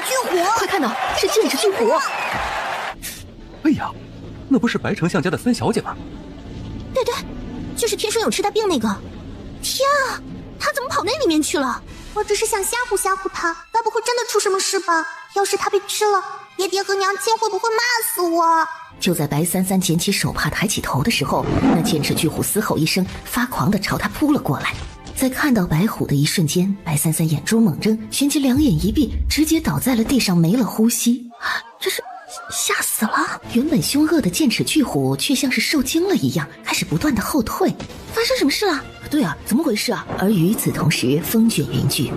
巨虎！快看到，是剑齿巨虎！哎呀，那不是白丞相家的三小姐吗？对，就是天生有痴呆病那个。天啊，他怎么跑那里面去了？我只是想吓唬吓唬他，该不会真的出什么事吧？要是他被吃了，爹爹和娘亲会不会骂死我？就在白三三捡起手帕抬起头的时候，那剑齿巨虎嘶吼一声，发狂地朝他扑了过来。在看到白虎的一瞬间，白三三眼珠猛睁，旋即两眼一闭，直接倒在了地上，没了呼吸。这是吓死了！原本凶恶的剑齿巨虎却像是受惊了一样，开始不断的后退。发生什么事了？对啊，怎么回事啊？而与此同时，风卷云聚，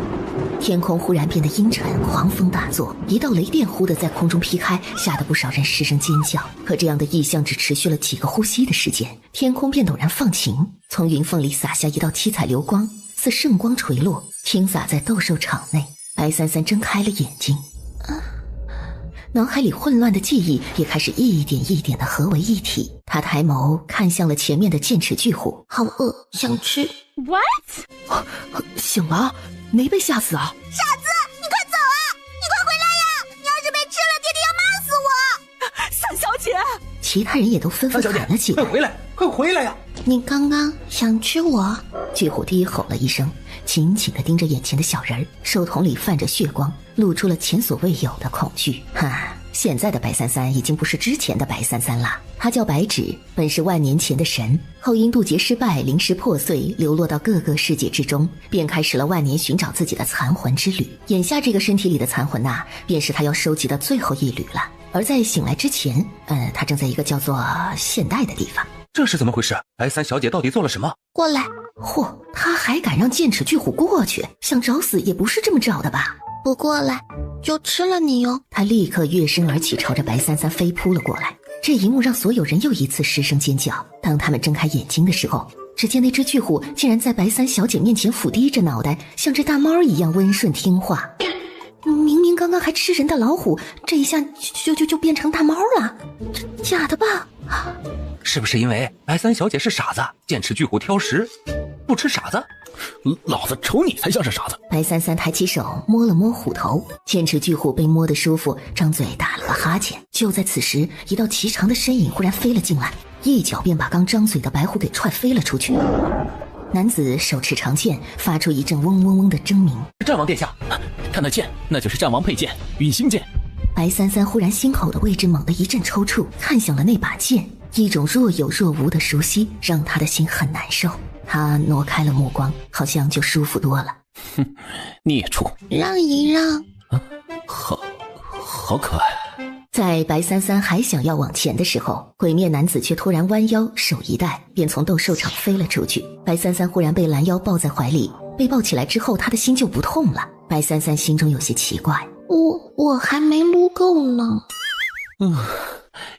天空忽然变得阴沉，狂风大作，一道雷电忽地在空中劈开，吓得不少人失声尖叫。可这样的异象只持续了几个呼吸的时间，天空便陡然放晴，从云缝里洒下一道七彩流光，似圣光垂落，倾洒在斗兽场内。白三三睁开了眼睛，脑海里混乱的记忆也开始一点一点的合为一体。他抬眸看向了前面的剑齿巨虎，好饿，想吃。What？醒了，没被吓死啊！傻子，你快走啊！你快回来呀！你要是被吃了，爹爹要骂死我！三小姐，其他人也都纷纷喊了起来：“快回来，快回来呀！”你刚刚想吃我？巨虎低吼了一声，紧紧地盯着眼前的小人儿，手瞳里泛着血光，露出了前所未有的恐惧。现在的白三三已经不是之前的白三三了，他叫白纸，本是万年前的神，后因渡劫失败，灵石破碎，流落到各个世界之中，便开始了万年寻找自己的残魂之旅。眼下这个身体里的残魂便是他要收集的最后一缕了。而在醒来之前，他正在一个叫做现代的地方。这是怎么回事？白三小姐到底做了什么？过来！嚯，他还敢让剑齿巨虎过去？想找死也不是这么找的吧？不过来就吃了你哟！他立刻跃身而起，朝着白三三飞扑了过来。这一幕让所有人又一次失声尖叫。当他们睁开眼睛的时候，只见那只巨虎竟然在白三小姐面前俯低着脑袋，像只大猫一样温顺听话。明明刚刚还吃人的老虎，这一下就变成大猫了？这假的吧？是不是因为白三小姐是傻子，剑齿巨虎挑食，不吃傻子？老子瞅你才像是傻子！白三三抬起手摸了摸虎头，剑齿巨虎被摸得舒服，张嘴打了个哈欠。就在此时，一道颀长的身影忽然飞了进来，一脚便把刚张嘴的白虎给踹飞了出去。男子手持长剑，发出一阵嗡嗡嗡的狰鸣。战王殿下，看那剑，那就是战王佩剑陨星剑。白三三忽然心口的位置猛地一阵抽搐，看向了那把剑，一种若有若无的熟悉让他的心很难受。他挪开了目光，好像就舒服多了。孽畜，让一让。好可爱。在白三三还想要往前的时候，鬼面男子却突然弯腰，手一带，便从斗兽场飞了出去。白三三忽然被拦腰抱在怀里，被抱起来之后，他的心就不痛了。白三三心中有些奇怪，我还没撸够呢。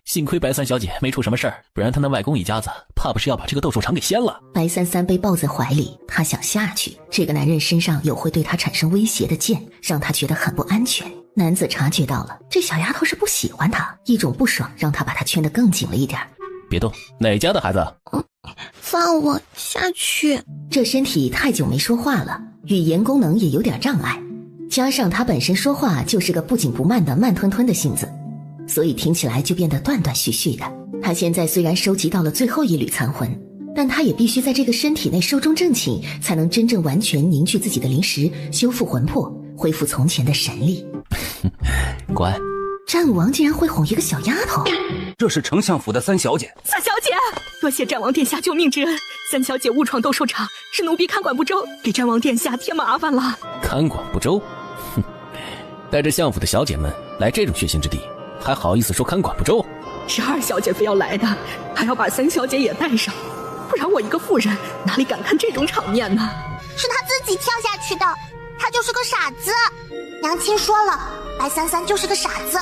幸亏白三小姐没出什么事儿，不然她那外公一家子怕不是要把这个斗兽场给掀了。白三三被抱在怀里，他想下去，这个男人身上有会对他产生威胁的剑，让他觉得很不安全。男子察觉到了，这小丫头是不喜欢他，一种不爽让他把他圈得更紧了一点。别动，哪家的孩子？放我下去。这身体太久没说话了，语言功能也有点障碍，加上他本身说话就是个不紧不慢的慢吞吞的性子，所以听起来就变得断断续续的。他现在虽然收集到了最后一缕残魂，但他也必须在这个身体内寿终正寝，才能真正完全凝聚自己的灵石，修复魂魄，恢复从前的神力。乖。战王竟然会哄一个小丫头，这是丞相府的三小姐。三小姐，多谢战王殿下救命之恩。三小姐误闯斗兽场，是奴婢看管不周，给战王殿下添麻烦了。看管不周？哼，带着相府的小姐们来这种血腥之地，还好意思说看管不周？是二小姐非要来的，还要把三小姐也带上，不然我一个妇人哪里敢看这种场面呢？是他自己跳下去的，他就是个傻子。娘亲说了，白三三就是个傻子，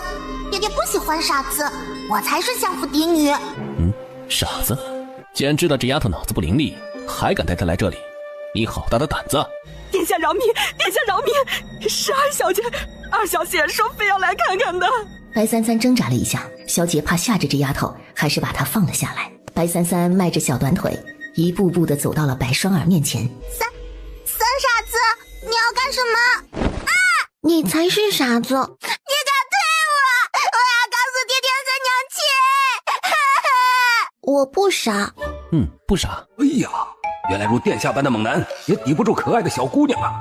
爹爹不喜欢傻子，我才是相府嫡女。傻子？既然知道这丫头脑子不伶俐，还敢带她来这里，你好大的胆子！殿下饶命，殿下饶命！是二小姐说非要来看看的。白三三挣扎了一下，小姐怕吓着这丫头，还是把她放了下来。白三三迈着小短腿，一步步地走到了白双儿面前。三傻子，你要干什么？啊！你才是傻子，我不傻。不傻。哎呀，原来如殿下般的猛男也抵不住可爱的小姑娘啊！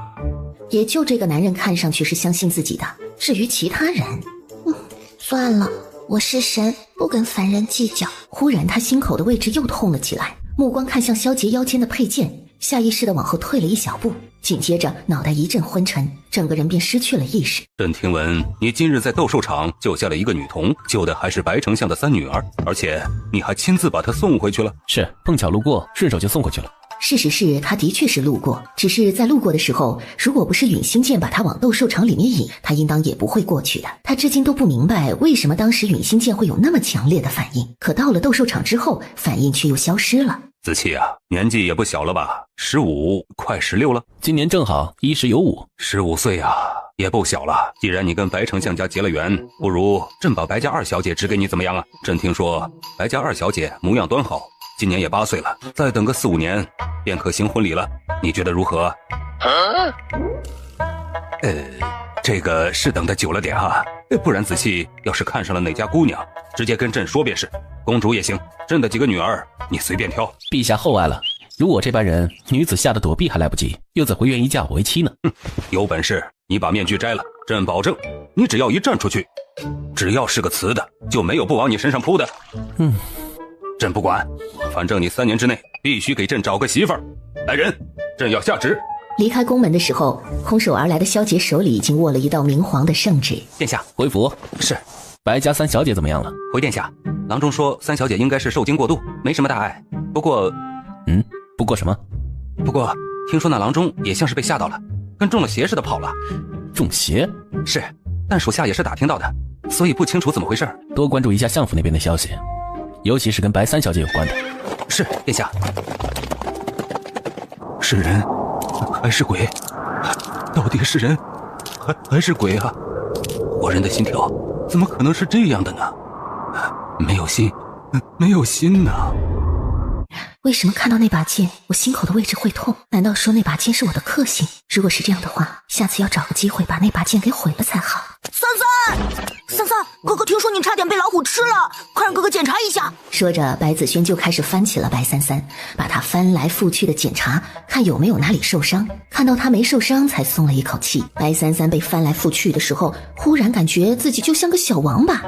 也就这个男人看上去是相信自己的，至于其他人，算了，我是神，不跟凡人计较。忽然他心口的位置又痛了起来，目光看向萧杰腰间的佩剑，下意识地往后退了一小步，紧接着脑袋一阵昏沉，整个人便失去了意识。朕听闻你今日在斗兽场救下了一个女童，救的还是白丞相的三女儿，而且你还亲自把她送回去了。是，碰巧路过，顺手就送回去了。事实是他的确是路过，只是在路过的时候，如果不是允心剑把他往斗兽场里面引，他应当也不会过去的。他至今都不明白为什么当时允心剑会有那么强烈的反应，可到了斗兽场之后，反应却又消失了。子期啊，年纪也不小了吧？15，快16了。今年正好10有5。15岁啊，也不小了。既然你跟白丞相家结了缘，不如朕把白家二小姐指给你怎么样啊？朕听说白家二小姐模样端好，今年也8岁了，再等个4、5年便可行婚礼了，你觉得如何？这个是等得久了点啊，不然子期要是看上了哪家姑娘，直接跟朕说便是。公主也行，朕的几个女儿你随便挑。陛下厚爱了，如我这般人，女子吓得躲避还来不及，又怎会愿意嫁我为妻呢？有本事你把面具摘了，朕保证你只要一站出去，只要是个瓷的就没有不往你身上扑的。朕不管，反正你3年之内必须给朕找个媳妇儿。来人，朕要下旨。离开宫门的时候，空手而来的萧杰手里已经握了一道明黄的圣旨。殿下，回府。是。白家三小姐怎么样了？回殿下，郎中说三小姐应该是受惊过度，没什么大碍。不过不过什么？不过听说那郎中也像是被吓到了，跟中了邪似的跑了。中邪？是，但属下也是打听到的，所以不清楚怎么回事。多关注一下相府那边的消息，尤其是跟白三小姐有关的。是，殿下。是人还是鬼？到底是人还是鬼啊？活人的心跳怎么可能是这样的呢？没有心，没有心呢。为什么看到那把剑，我心口的位置会痛？难道说那把剑是我的克星？如果是这样的话，下次要找个机会把那把剑给毁了才好。三三，哥哥听说你差点被老虎吃了，快让哥哥检查一下。说着，白子轩就开始翻起了白三三，把他翻来覆去的检查，看有没有哪里受伤。看到他没受伤，才松了一口气。白三三被翻来覆去的时候，忽然感觉自己就像个小王八。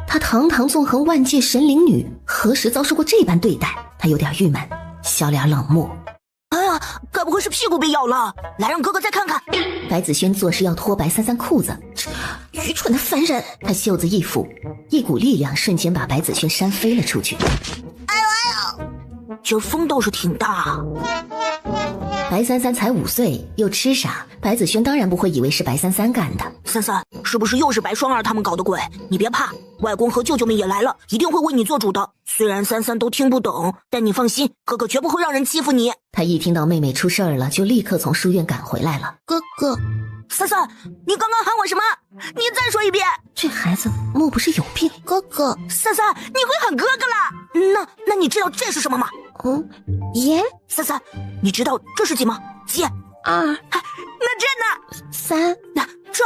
他堂堂纵横万界神灵女，何时遭受过这般对待？他有点郁闷，小脸冷漠。哎呀，该不会是屁股被咬了？来，让哥哥再看看。白子轩做事要脱白三三裤子，愚蠢的凡人！他袖子一抚，一股力量瞬间把白子轩扇飞了出去。哎呦，今儿风倒是挺大。白三三才5岁，又痴傻，白子轩当然不会以为是白三三干的。三三，是不是又是白双儿他们搞的鬼？你别怕，外公和舅舅们也来了，一定会为你做主的。虽然三三都听不懂，但你放心，哥哥绝不会让人欺负你。他一听到妹妹出事儿了，就立刻从书院赶回来了。哥哥，三三，你刚刚喊我什么？你再说一遍。这孩子莫不是有病？哥哥，三三，你会喊哥哥啦？那你知道这是什么吗？盐。三三，你知道这是几吗？几？2。那这呢？3。那这？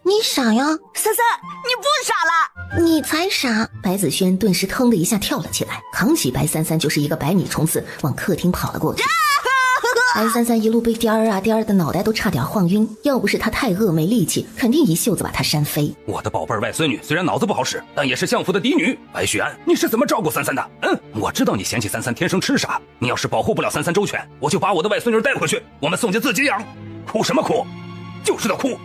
你傻呀？三三，你不傻啦？你才傻！白子轩顿时腾的一下跳了起来，扛起白三三就是一个百米冲刺，往客厅跑了过去。白三三一路被颠儿啊颠儿的，脑袋都差点晃晕。要不是他太饿没力气，肯定一袖子把他扇飞。我的宝贝儿外孙女虽然脑子不好使，但也是相府的嫡女。白雪安，你是怎么照顾三三的？我知道你嫌弃三三天生痴傻，你要是保护不了三三周全，我就把我的外孙女带回去，我们宋家自己养。哭什么哭？就知道哭。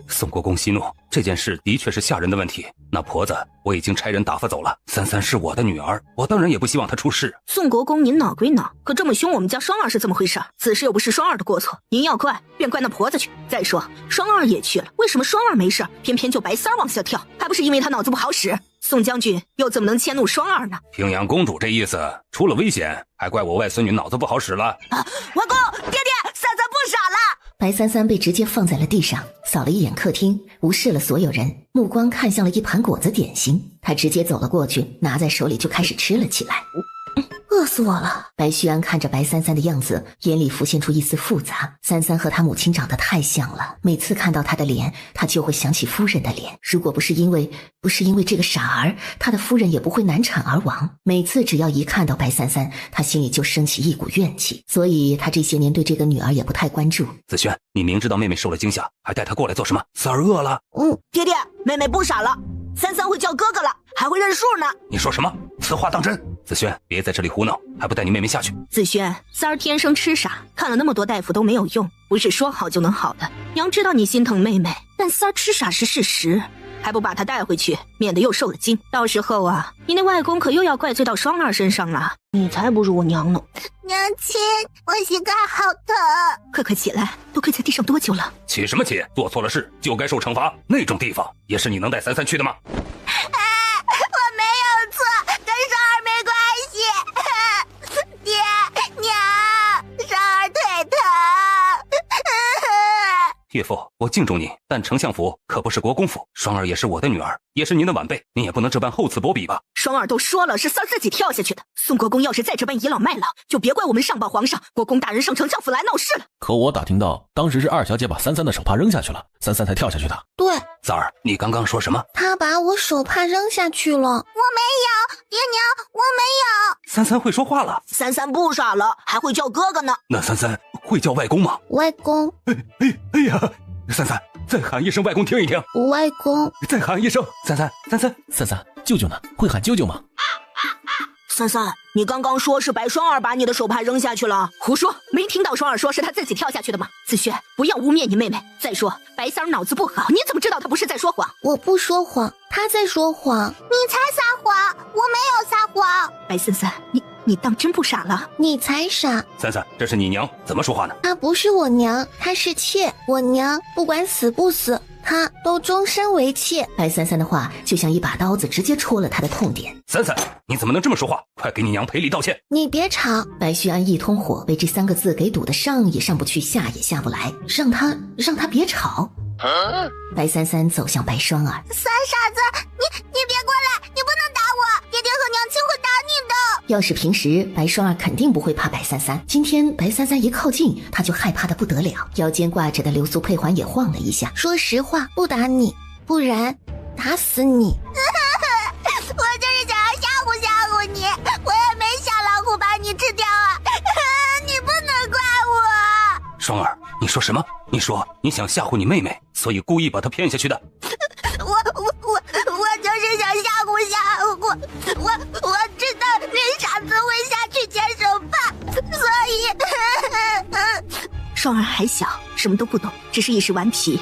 宋国公息怒，这件事的确是下人的问题。那婆子我已经差人打发走了，三三是我的女儿，我当然也不希望她出事。宋国公您恼归恼，可这么凶我们家双儿是怎么回事？此事又不是双儿的过错，您要怪便怪那婆子去。再说双儿也去了，为什么双儿没事，偏偏就白三儿往下跳？还不是因为他脑子不好使？宋将军又怎么能迁怒双儿呢？平阳公主这意思，出了危险还怪我外孙女脑子不好使了。外公，爹爹，三三不傻了。白三三被直接放在了地上，扫了一眼客厅，无视了所有人，目光看向了一盘果子点心。他直接走了过去，拿在手里就开始吃了起来。饿死我了！白旭安看着白三三的样子，眼里浮现出一丝复杂。三三和他母亲长得太像了，每次看到他的脸，他就会想起夫人的脸。如果不是因为这个傻儿，他的夫人也不会难产而亡。每次只要一看到白三三，他心里就升起一股怨气，所以他这些年对这个女儿也不太关注。子轩，你明知道妹妹受了惊吓，还带她过来做什么？三儿饿了。爹爹，妹妹不傻了，三三会叫哥哥了，还会认数呢。你说什么？此话当真？子轩，别在这里胡闹，还不带你妹妹下去？子轩，三儿天生痴傻，看了那么多大夫都没有用，不是说好就能好的。娘知道你心疼妹妹，但三儿痴傻是事实，还不把她带回去，免得又受了惊。到时候啊，你那外公可又要怪罪到双儿身上了。你才不如我娘呢。娘亲，我膝盖好疼。快起来，都跪在地上多久了？起什么起？做错了事就该受惩罚，那种地方也是你能带三三去的吗？我没有错，跟双儿没关系。爹娘，双儿腿疼。岳父，我敬重你，但丞相府可不是国公府，双儿也是我的女儿，也是您的晚辈，您也不能这般厚此薄彼吧？双儿都说了是三儿自己跳下去的，宋国公要是再这般倚老卖老，就别怪我们上报皇上，国公大人上丞相府来闹事了。可我打听到，当时是二小姐把三三的手帕扔下去了，三三才跳下去的。对，三儿，你刚刚说什么？他把我手帕扔下去了。我没有，爹娘，我没有。三三会说话了。三三不傻了，还会叫哥哥呢。那三三会叫外公吗？外公。哎呀，三三，再喊一声外公听一听。外公。再喊一声三三，舅舅呢？会喊舅舅吗？三三，你刚刚说是白双儿把你的手帕扔下去了？胡说，没听到双儿说是她自己跳下去的吗？子轩，不要污蔑你妹妹。再说白三儿脑子不好，你怎么知道她不是在说谎？我不说谎，她在说谎。你才撒谎，我没有撒谎。白三三，你当真不傻了？你才傻。三三，这是你娘，怎么说话呢？她不是我娘，她是妾。我娘不管死不死，她都终身为妾。白三三的话就像一把刀子，直接戳了他的痛点。三三，你怎么能这么说话？快给你娘赔礼道歉！你别吵。白旭安一通火被这3个字给堵得上也上不去，下也下不来，让他别吵。白三三走向白双儿。三傻子，你别过来，你不能打我，爹爹和娘亲会打你的。要是平时白双儿肯定不会怕白三三，今天白三三一靠近，他就害怕的不得了，腰间挂着的流苏佩环也晃了一下。说实话，不打你，不然打死你。我就是想要吓唬吓唬你，我也没想老虎把你吃掉啊。你不能怪我。双儿，你说什么？你说你想吓唬你妹妹，所以故意把她骗下去的。我就是想吓唬吓唬。我知道那傻子会下去捡手帕，所以。双儿还小，什么都不懂，只是一时顽皮。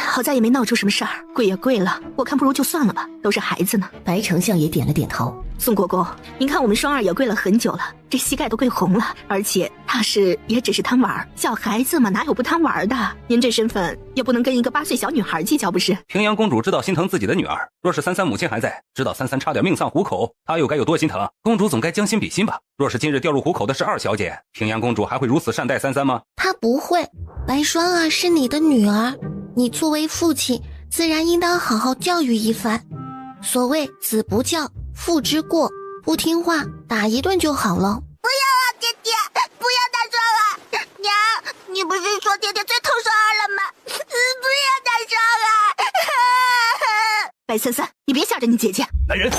好在也没闹出什么事儿，跪也跪了，我看不如就算了吧，都是孩子呢。白丞相也点了点头。宋国公，您看我们双儿也跪了很久了，这膝盖都跪红了，而且他也只是贪玩，小孩子嘛哪有不贪玩的？您这身份也不能跟一个8岁小女孩计较不是？平阳公主知道心疼自己的女儿，若是三三母亲还在，知道三三差点命丧虎口，她又该有多心疼？公主总该将心比心吧？若是今日掉入虎口的是二小姐，平阳公主还会如此善待三三吗？她不会。白双儿是你的女儿，你作为父亲，自然应当好好教育一番。所谓子不教，父之过，不听话打一顿就好了。不要啊，爹爹，不要打双儿。娘，你不是说爹爹最疼双儿了吗？不要打双儿。白三三，你别吓着你姐姐。来人，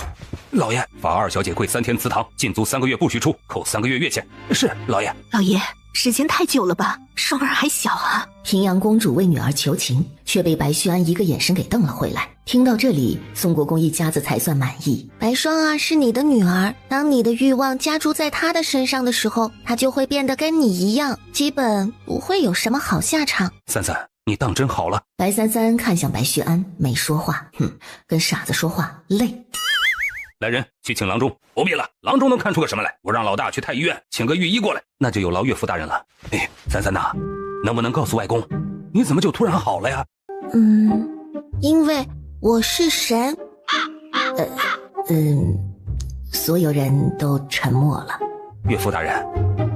老爷，罚二小姐跪3天祠堂，禁足3个月不许出，扣3个月月钱。是，老爷。老爷，时间太久了吧？双儿还小啊。平阳公主为女儿求情，却被白旭安一个眼神给瞪了回来。听到这里，宋国公一家子才算满意。白双儿是你的女儿，当你的欲望加注在她的身上的时候，她就会变得跟你一样，基本不会有什么好下场。三三，你当真好了。白三三看向白旭安，没说话。跟傻子说话累。来人，去请郎中。不必了，郎中能看出个什么来？我让老大去太医院请个御医过来，那就有劳岳父大人了。三三呐，能不能告诉外公，你怎么就突然好了呀？因为我是神。所有人都沉默了。岳父大人，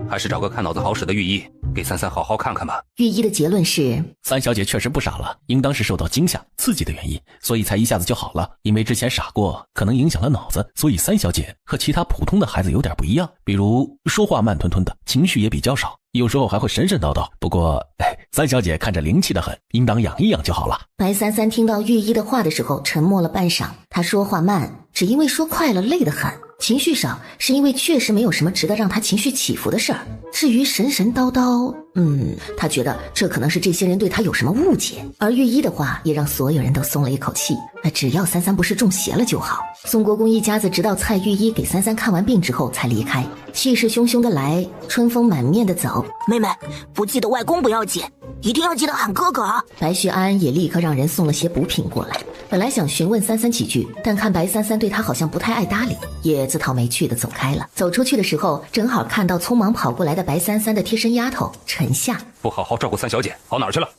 还是找个看脑子好使的御医，给三三好好看看吧。御医的结论是，三小姐确实不傻了，应当是受到惊吓、刺激的原因，所以才一下子就好了。因为之前傻过，可能影响了脑子，所以三小姐和其他普通的孩子有点不一样，比如说话慢吞吞的，情绪也比较少，有时候还会神神叨叨。不过，三小姐看着灵气的很，应当养一养就好了。白三三听到御医的话的时候，沉默了半晌。他说话慢，只因为说快了累得很；情绪少，是因为确实没有什么值得让他情绪起伏的事儿。至于神神叨叨，他觉得这可能是这些人对他有什么误解。而御医的话也让所有人都松了一口气，只要三三不是中邪了就好。宋国公一家子直到蔡御医给三三看完病之后才离开，气势汹汹的来，春风满面的走。妹妹，不记得外公不要紧，一定要记得喊哥哥啊！白旭安也立刻让人送了些补品过来，本来想询问三三几句，但看白三三对他好像不太爱搭理，也自讨没趣的走开了。走出去的时候，正好看到匆忙跑过来的白三三的贴身丫头陈夏。不好好照顾三小姐，跑哪儿去了？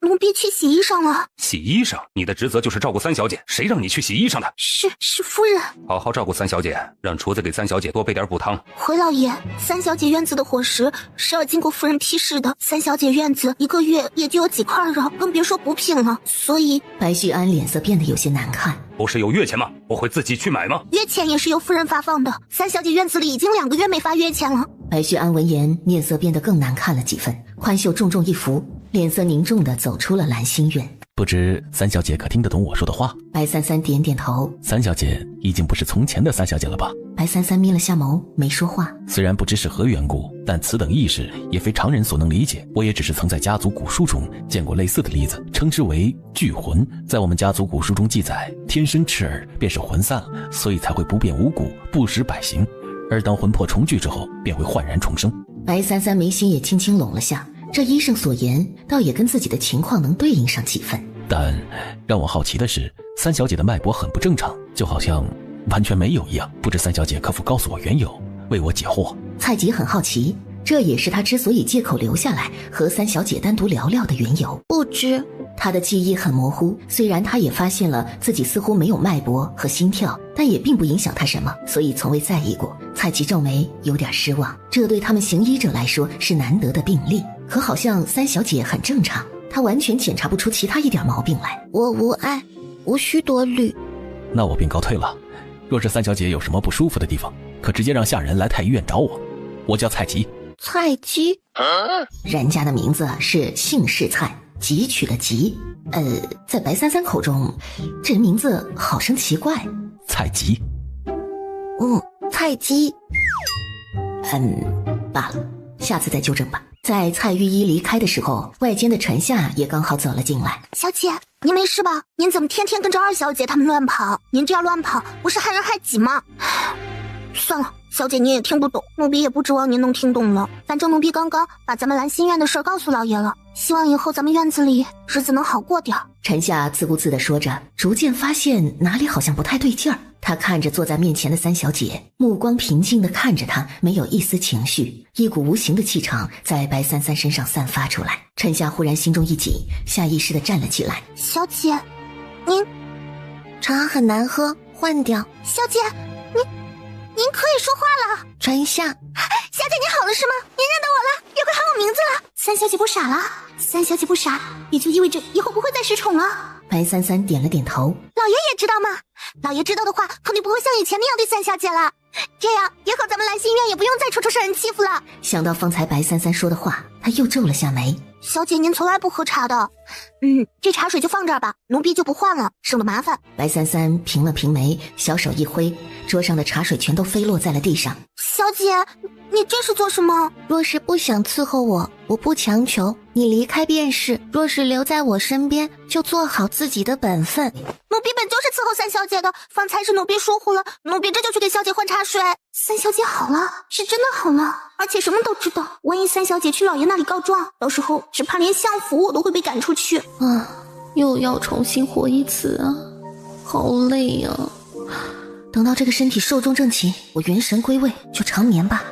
奴婢去洗衣裳了。洗衣裳？你的职责就是照顾三小姐，谁让你去洗衣裳的？是夫人。好好照顾三小姐，让厨子给三小姐多备点补汤。回老爷，三小姐院子的伙食是要经过夫人批示的，三小姐院子一个月也就有几块肉，更别说补品了，所以白旭安脸色变得有些难看。不是有月钱吗？我会自己去买吗？月钱也是由夫人发放的，三小姐院子里已经2个月没发月钱了。白旭安闻言，面色变得更难看了几分，宽袖重重一拂，脸色凝重地走出了兰心院。不知三小姐可听得懂我说的话？白三三点点头。三小姐已经不是从前的三小姐了吧？白三三眯了下眸，没说话。虽然不知是何缘故，但此等意识也非常人所能理解。我也只是曾在家族古书中见过类似的例子，称之为聚魂。在我们家族古书中记载，天生赤耳便是魂散了，所以才会不变无骨，不识百形。而当魂魄重聚之后，便会焕然重生。白三三眉心也轻轻拢了下，这医生所言倒也跟自己的情况能对应上几分。但让我好奇的是，三小姐的脉搏很不正常，就好像完全没有一样。不知三小姐可否告诉我缘由，为我解惑？蔡吉很好奇，这也是他之所以借口留下来和三小姐单独聊聊的缘由。不知。他的记忆很模糊，虽然他也发现了自己似乎没有脉搏和心跳，但也并不影响他什么，所以从未在意过。蔡吉皱眉，有点失望，这对他们行医者来说是难得的病例，可好像三小姐很正常，他完全检查不出其他一点毛病来。我无碍，无需多虑。那我便告退了。若是三小姐有什么不舒服的地方，可直接让下人来太医院找我。我叫蔡吉。蔡吉？人家的名字是姓氏蔡，汲取的汲。在白三三口中，这人名字好生奇怪。蔡吉。蔡吉。罢了，下次再纠正吧。在蔡御医离开的时候，外间的陈夏也刚好走了进来。小姐，您没事吧？您怎么天天跟着二小姐他们乱跑？您这样乱跑，不是害人害己吗？算了，小姐您也听不懂，奴婢也不指望您能听懂了。反正奴婢刚刚把咱们兰心院的事告诉老爷了，希望以后咱们院子里日子能好过点。陈夏自顾自地说着，逐渐发现哪里好像不太对劲儿。他看着坐在面前的三小姐，目光平静地看着她，没有一丝情绪，一股无形的气场在白三三身上散发出来。陈夏忽然心中一紧，下意识地站了起来。小姐，您茶很难喝，换掉。小姐，您可以说话了。陈夏，小姐您好了是吗？您认得我了，也会喊我名字了。三小姐不傻了，三小姐不傻，也就意味着以后不会再失宠了。白三三点了点头。老爷也知道吗？老爷知道的话，肯定不会像以前那样对三小姐了。这样以后咱们兰心院也不用再处处受人欺负了。想到方才白三三说的话，他又皱了下眉。小姐您从来不喝茶的。这茶水就放这儿吧，奴婢就不换了，省得麻烦。白三三平了平眉，小手一挥，桌上的茶水全都飞落在了地上。小姐，你这是做什么？若是不想伺候我，我不强求，你离开便是。若是留在我身边，就做好自己的本分。奴婢本就是伺候三小姐的，方才是奴婢疏忽了，奴婢这就去给小姐换茶水。三小姐好了，是真的好了，而且什么都知道。万一三小姐去老爷那里告状，到时候只怕连相府我都会被赶出去。又要重新活一次啊，好累啊。等到这个身体寿终正寝，我元神归位，就长眠吧。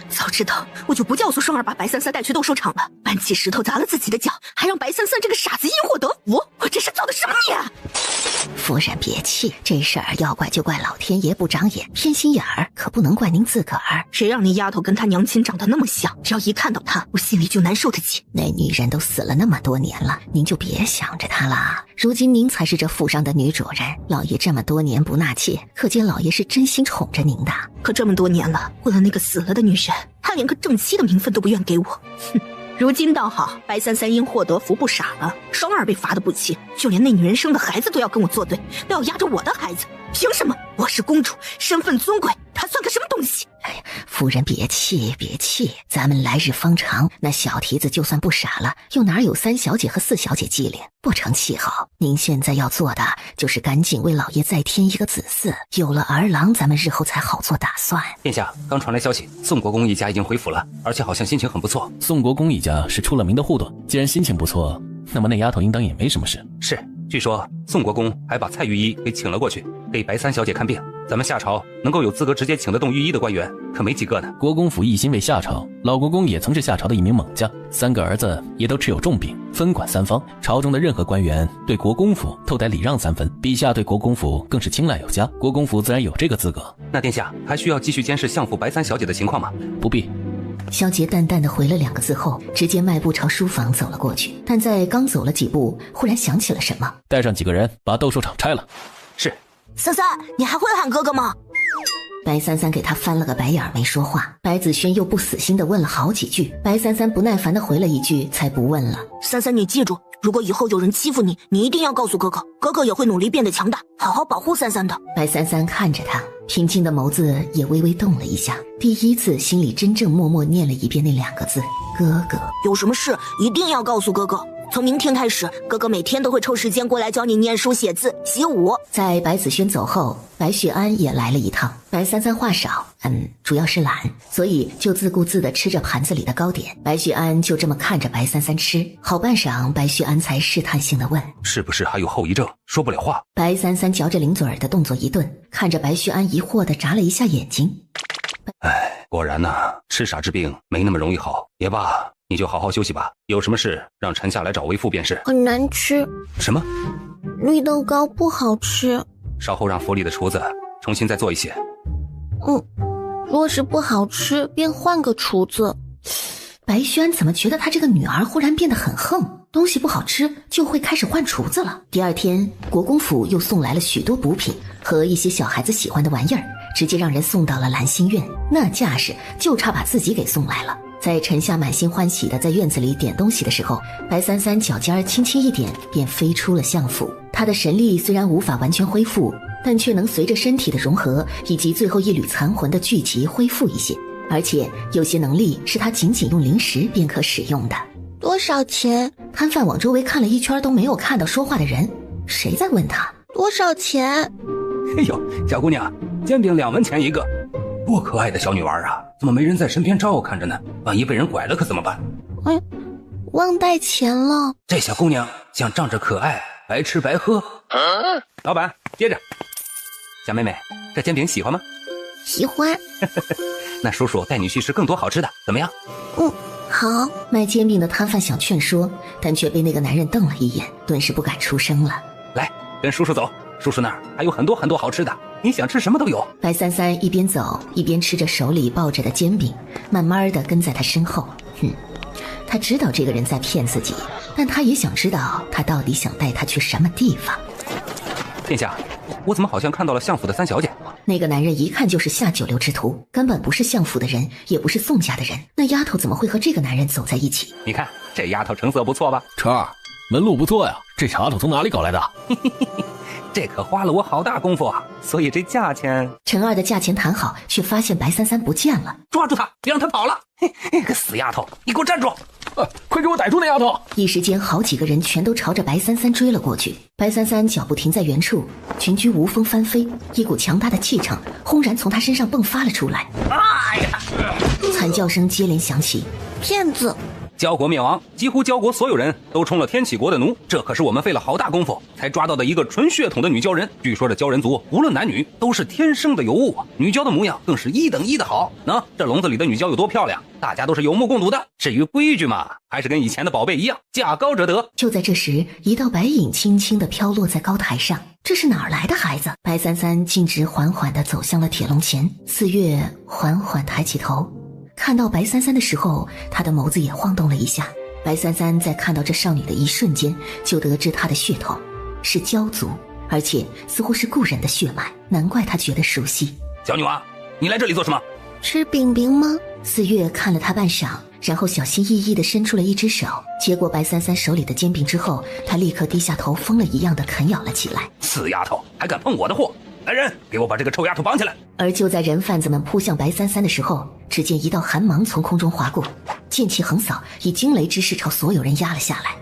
早知道我就不教唆双儿把白三三带去斗兽场了，搬起石头砸了自己的脚，还让白三三这个傻子因祸得福，我这是造的什么孽？夫人别气，这事儿要怪就怪老天爷不长眼，偏心眼儿，可不能怪您自个儿。谁让那丫头跟她娘亲长得那么像，只要一看到她，我心里就难受得起。那女人都死了那么多年了，您就别想着她了。如今您才是这府上的女主人，老爷这么多年不纳妾，可见老爷是真心宠着您的。可这么多年了，为了那个死了的女人，他连个正妻的名分都不愿给我。哼！如今倒好，白三三因祸得福不傻了，双儿被罚得不轻，就连那女人生的孩子都要跟我作对，都要压着我的孩子。凭什么？我是公主，身份尊贵，她算个什么东西？哎呀，夫人别气别气，咱们来日方长，那小蹄子就算不傻了，又哪有3小姐和4小姐机灵？不成气候。您现在要做的就是赶紧为老爷再添一个子嗣，有了儿郎，咱们日后才好做打算。殿下，刚传来消息，宋国公一家已经回府了，而且好像心情很不错。宋国公一家是出了名的护短，既然心情不错，那么那丫头应当也没什么事。是，据说宋国公还把蔡御医给请了过去，给白3小姐看病。咱们夏朝能够有资格直接请得动御医的官员，可没几个呢。国公府一心为夏朝，老国公也曾是夏朝的一名猛将，3个儿子也都持有重柄，分管3方。朝中的任何官员对国公府都得礼让3分，陛下对国公府更是青睐有加，国公府自然有这个资格。那殿下还需要继续监视相府白3小姐的情况吗？不必。萧杰淡淡的回了2个字后，直接迈步朝书房走了过去。但在刚走了几步，忽然想起了什么，带上几个人把斗兽场拆了。是。三三，你还会喊哥哥吗？白三三给他翻了个白眼没说话。白子轩又不死心的问了好几句，白三三不耐烦的回了一句，才不问了。三三，你记住，如果以后有人欺负你，你一定要告诉哥哥，哥哥也会努力变得强大，好好保护三三的。白三三看着他，平静的眸子也微微动了一下，第一次心里真正默默念了一遍那2个字：哥哥。有什么事一定要告诉哥哥。从明天开始，哥哥每天都会抽时间过来教你念书写字习武。在白子轩走后，白雪安也来了一趟。白三三话少，主要是懒，所以就自顾自地吃着盘子里的糕点。白雪安就这么看着白三三吃，好半晌，白雪安才试探性地问：是不是还有后遗症，说不了话？白三三嚼着零嘴儿的动作一顿，看着白雪安疑惑地眨了一下眼睛。哎，果然呐，痴傻之病没那么容易好。也罢，你就好好休息吧，有什么事让臣下来找为父便是。很难吃。什么？绿豆糕不好吃。稍后让府里的厨子重新再做一些。若是不好吃，便换个厨子。白轩怎么觉得他这个女儿忽然变得很横，东西不好吃就会开始换厨子了。第二天，国公府又送来了许多补品和一些小孩子喜欢的玩意儿，直接让人送到了兰心院，那架势就差把自己给送来了。在臣下满心欢喜的在院子里点东西的时候，白三三脚尖轻轻一点，便飞出了相府。他的神力虽然无法完全恢复，但却能随着身体的融合以及最后一缕残魂的聚集恢复一些，而且有些能力是他仅仅用灵石便可使用的。多少钱？摊贩往周围看了一圈都没有看到说话的人，谁在问他多少钱？哎呦，小姑娘，煎饼2文钱一个，多可爱的小女娃啊，怎么没人在身边照看着呢？万一被人拐了可怎么办？忘带钱了。这小姑娘想仗着可爱白吃白喝。老板，接着。小妹妹，这煎饼喜欢吗？喜欢。那叔叔带你去吃更多好吃的，怎么样？好。卖煎饼的摊贩想劝说，但却被那个男人瞪了一眼，顿时不敢出声了。来，跟叔叔走，叔叔那儿还有很多很多好吃的，你想吃什么都有。白三三一边走一边吃着手里抱着的煎饼，慢慢的跟在他身后。他知道这个人在骗自己，但他也想知道他到底想带他去什么地方。殿下，我怎么好像看到了相府的3小姐？那个男人一看就是下九流之徒，根本不是相府的人，也不是宋家的人。那丫头怎么会和这个男人走在一起？你看这丫头成色不错吧？晨儿，门路不错呀，这丫头从哪里搞来的？这可花了我好大功夫啊，所以这价钱……陈二的价钱谈好，却发现白三三不见了。抓住他，别让他跑了！个死丫头，你给我站住！快给我逮住那丫头！一时间，好几个人全都朝着白三三追了过去。白三三脚步停在原处，裙裾无风翻飞，一股强大的气场轰然从他身上迸发了出来。惨叫声接连响起。骗子！焦国灭亡，几乎焦国所有人都充了天启国的奴，这可是我们费了好大功夫才抓到的一个纯血统的女鲛人。据说这鲛人族无论男女都是天生的尤物啊，女鲛的模样更是一等一的好。这笼子里的女鲛有多漂亮，大家都是有目共睹的。至于规矩嘛，还是跟以前的宝贝一样，价高者得。就在这时，一道白影轻轻地飘落在高台上，这是哪儿来的孩子？白三三径直缓缓地走向了铁笼前，四月缓缓抬起头，看到白三三的时候，他的眸子也晃动了一下。白三三在看到这少女的一瞬间，就得知她的血统是鲛族，而且似乎是故人的血脉，难怪他觉得熟悉。小女娃，你来这里做什么？吃饼饼吗？四月看了他半晌，然后小心翼翼地伸出了一只手，接过白三三手里的煎饼之后，他立刻低下头，疯了一样的啃咬了起来。死丫头，还敢碰我的货！来人，给我把这个臭丫头绑起来！而就在人贩子们扑向白三三的时候，只见一道寒芒从空中划过，剑气横扫，以惊雷之势朝所有人压了下来。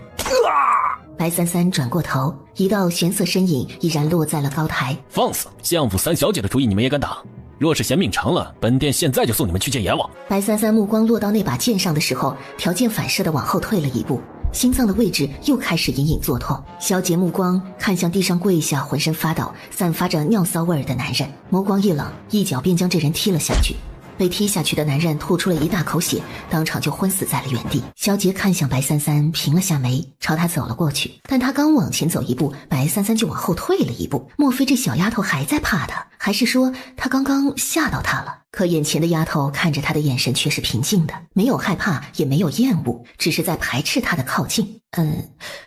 白三三转过头，一道玄色身影依然落在了高台。放肆！相府三小姐的主意你们也敢打？若是嫌命长了，本店现在就送你们去见阎王！白三三目光落到那把剑上的时候，条件反射的往后退了一步，心脏的位置又开始隐隐作痛。萧杰目光看向地上跪下、浑身发抖、散发着尿骚味儿的男人，眸光一冷，一脚便将这人踢了下去。被踢下去的男人吐出了一大口血，当场就昏死在了原地。萧杰看向白三三，平了下眉，朝他走了过去。但他刚往前走一步，白三三就往后退了一步。莫非这小丫头还在怕他，还是说他刚刚吓到他了？可眼前的丫头看着他的眼神却是平静的，没有害怕，也没有厌恶，只是在排斥他的靠近。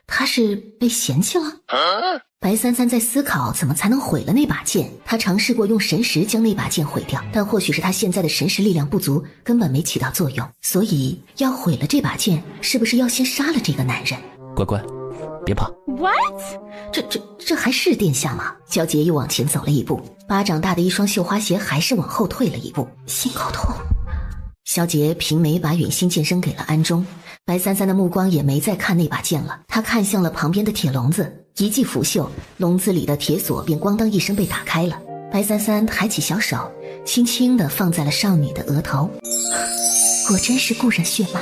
他是被嫌弃了？白三三在思考怎么才能毁了那把剑。他尝试过用神识将那把剑毁掉，但或许是他现在的神识力量不足，根本没起到作用。所以要毁了这把剑，是不是要先杀了这个男人？乖乖，别怕。 What？ 这还是殿下吗？萧杰又往前走了一步，巴掌大的一双绣花鞋还是往后退了一步，心口痛。萧杰平眉把允心剑扔给了安中，白三三的目光也没再看那把剑了，他看向了旁边的铁笼子，一记拂袖，笼子里的铁锁便咣当一声被打开了。白三三抬起小手，轻轻地放在了少女的额头，果真是故人血脉。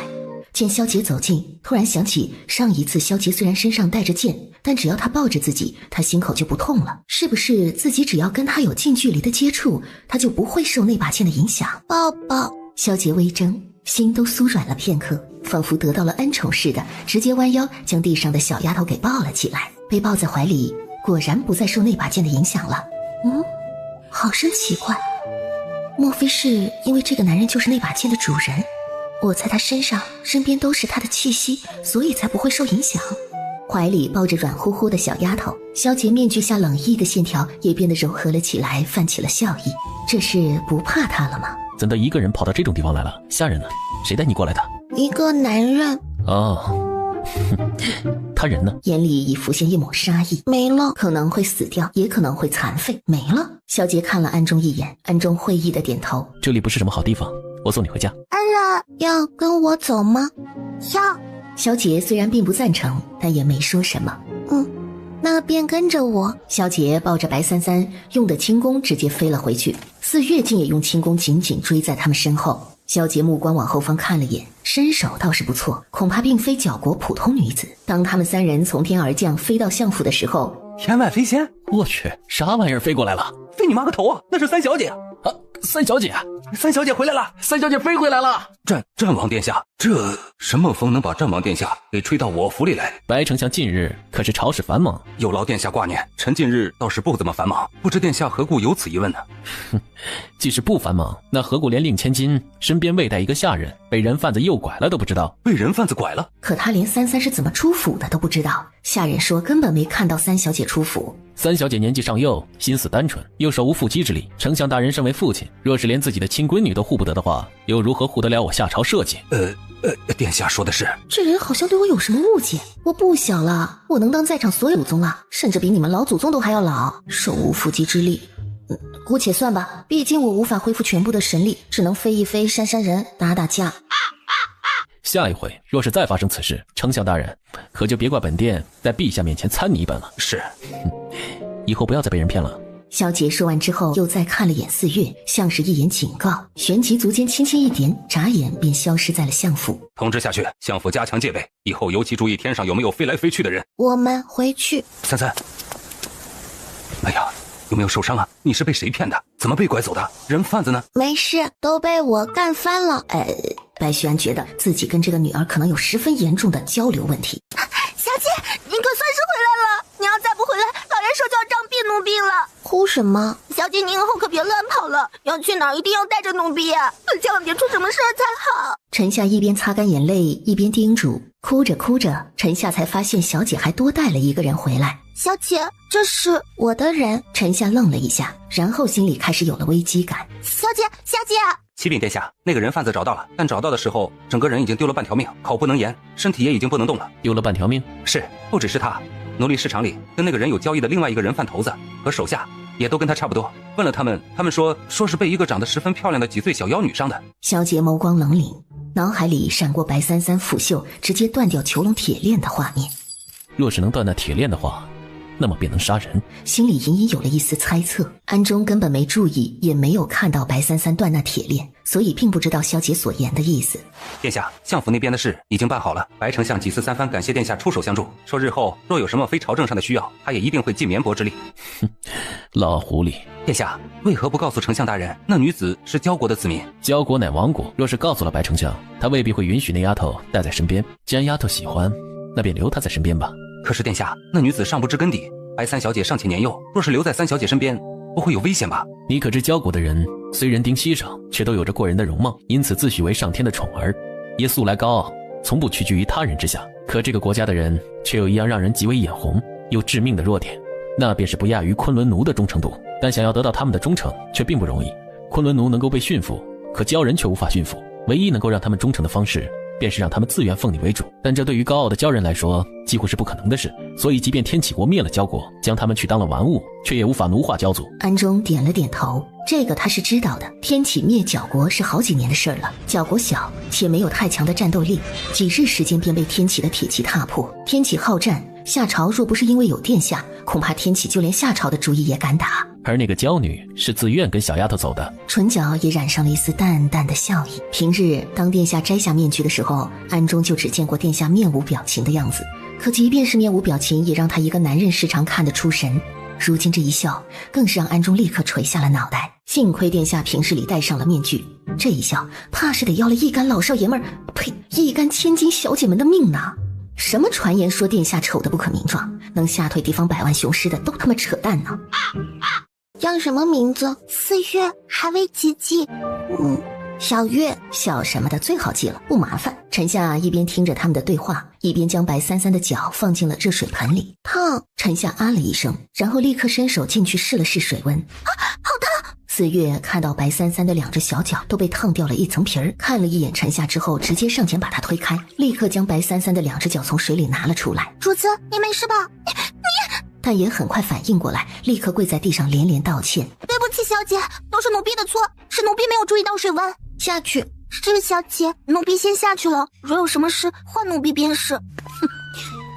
见萧杰走近，突然想起上一次萧杰虽然身上带着剑，但只要他抱着自己，他心口就不痛了。是不是自己只要跟他有近距离的接触，他就不会受那把剑的影响？抱抱。萧杰微怔，心都酥软了片刻，仿佛得到了恩宠似的，直接弯腰将地上的小丫头给抱了起来。被抱在怀里，果然不再受那把剑的影响了。好生奇怪，莫非是因为这个男人就是那把剑的主人？我在他身边都是他的气息，所以才不会受影响。怀里抱着软乎乎的小丫头，萧杰面具下冷意的线条也变得柔和了起来，泛起了笑意。这是不怕他了吗？怎的一个人跑到这种地方来了？吓人呢！谁带你过来的？一个男人。哦，他人呢？眼里已浮现一抹杀意。没了，可能会死掉，也可能会残废。没了。萧杰看了安中一眼，安中会意的点头。这里不是什么好地方，我送你回家。安然要跟我走吗？要。萧杰虽然并不赞成，但也没说什么。那便跟着我。萧杰抱着白三三，用的轻功直接飞了回去。四月竟也用轻功紧紧追在他们身后。萧杰目光往后方看了眼，身手倒是不错，恐怕并非角国普通女子。当他们三人从天而降，飞到相府的时候，天外飞仙！我去，啥玩意儿飞过来了？飞你妈个头啊！那是三小姐啊！三小姐，三小姐回来了！三小姐飞回来了！战王殿下，这什么风能把战王殿下给吹到我府里来？白丞相近日可是朝事繁忙，有劳殿下挂念。臣近日倒是不怎么繁忙，不知殿下何故有此一问呢？即使不繁忙，那何故连令千金身边未带一个下人，被人贩子诱拐了都不知道？被人贩子拐了？可他连三三是怎么出府的都不知道。下人说根本没看到三小姐出府。三小姐年纪尚幼，心思单纯，又手无缚鸡之力。丞相大人身为父亲，若是连自己的亲闺女都护不得的话，又如何护得了我下朝社稷？殿下说的是。这人好像对我有什么误解。我不小了，我能当在场所有祖宗了，甚至比你们老祖宗都还要老，手无缚鸡之力。姑且算吧，毕竟我无法恢复全部的神力，只能飞一飞扇扇人，打打架。下一回若是再发生此事，丞相大人可就别怪本殿在陛下面前参你一本了。是。以后不要再被人骗了，萧杰说完之后，又再看了眼四月，像是一眼警告，旋即足尖轻轻一点，眨眼便消失在了相府。通知下去，相府加强戒备，以后尤其注意天上有没有飞来飞去的人。我们回去。三三，哎呀，有没有受伤啊？你是被谁骗的？怎么被拐走的？人贩子呢？没事，都被我干翻了。白旭安觉得自己跟这个女儿可能有十分严重的交流问题。小姐，您可算是回来了！你要再不回来，老人手就要杖毙奴婢了。哭什么？小姐，您以后可别乱跑了，要去哪儿一定要带着奴婢啊，可千万别出什么事儿才好。陈夏一边擦干眼泪，一边叮嘱。哭着哭着，陈夏才发现小姐还多带了一个人回来。小姐，这是我的人。陈夏愣了一下，然后心里开始有了危机感。小姐，小姐！启禀殿下，那个人贩子找到了，但找到的时候，整个人已经丢了半条命，口不能言，身体也已经不能动了。丢了半条命？是，不只是他，奴隶市场里跟那个人有交易的另外一个人贩头子和手下，也都跟他差不多。问了他们说是被一个长得十分漂亮的几岁小妖女伤的。萧杰眸光冷凛，脑海里闪过白三三拂袖直接断掉囚笼铁链的画面。若是能断那铁链的话，那么便能杀人。心里隐隐有了一丝猜测。安中根本没注意，也没有看到白三三断那铁链，所以并不知道萧杰所言的意思。殿下，相府那边的事已经办好了，白丞相几次三番感谢殿下出手相助，说日后若有什么非朝政上的需要，他也一定会尽绵薄之力。老狐狸，殿下为何不告诉丞相大人，那女子是焦国的子民？焦国乃亡国，若是告诉了白丞相，他未必会允许那丫头带在身边。既然丫头喜欢，那便留她在身边吧。可是殿下，那女子尚不知根底，白三小姐尚且年幼，若是留在三小姐身边，不会有危险吧？你可知焦国的人虽人丁稀少，却都有着过人的容貌，因此自诩为上天的宠儿，也素来高傲，从不屈居于他人之下。可这个国家的人却有一样让人极为眼红又致命的弱点，那便是不亚于昆仑奴的忠诚度。但想要得到他们的忠诚却并不容易。昆仑奴能够被驯服，可焦人却无法驯服，唯一能够让他们忠诚的方式便是让他们自愿奉你为主，但这对于高傲的焦人来说几乎是不可能的事，所以即便天启国灭了焦国，将他们取当了玩物，却也无法奴化焦族。安中点了点头，这个他是知道的。天启灭角国是好几年的事了，角国小且没有太强的战斗力，几日时间便被天启的铁骑踏破。天启好战，夏朝若不是因为有殿下，恐怕天启就连夏朝的主意也敢打。而那个娇女是自愿跟小丫头走的，唇角也染上了一丝淡淡的笑意。平日当殿下摘下面具的时候，安中就只见过殿下面无表情的样子，可即便是面无表情，也让他一个男人时常看得出神。如今这一笑，更是让安中立刻垂下了脑袋。幸亏殿下平日里戴上了面具，这一笑怕是得要了一干老少爷们儿，呸，一干千金小姐们的命呢。什么传言说殿下丑得不可名状，能吓退敌方百万雄师的都他妈扯淡呢。叫什么名字？四月，还未及记。小月。小什么的最好记了，不麻烦。陈夏一边听着他们的对话，一边将白三三的脚放进了热水盆里。烫。陈夏啊了一声，然后立刻伸手进去试了试水温。好烫！四月看到白三三的两只小脚都被烫掉了一层皮儿，看了一眼陈夏之后，直接上前把他推开，立刻将白三三的两只脚从水里拿了出来。主子，你没事吧？但也很快反应过来，立刻跪在地上连连道歉。对不起，小姐，都是奴婢的错，是奴婢没有注意到水温。下去。是小姐，奴婢先下去了，若有什么事，换奴婢便是。哼，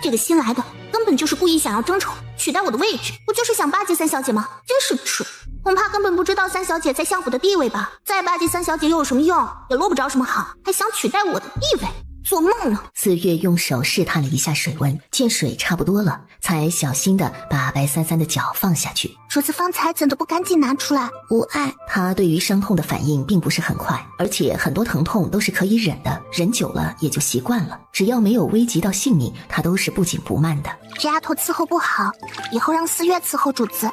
这个新来的根本就是故意想要争宠，取代我的位置，不就是想巴结三小姐吗？真是蠢，恐怕根本不知道三小姐在相府的地位吧？再巴结三小姐又有什么用？也落不着什么好，还想取代我的地位？做梦呢！四月用手试探了一下水温，见水差不多了，才小心的把白三三的脚放下去。主子方才怎的不赶紧拿出来？无碍。他对于伤痛的反应并不是很快，而且很多疼痛都是可以忍的，忍久了也就习惯了。只要没有危及到性命，他都是不紧不慢的。这丫头伺候不好，以后让四月伺候主子。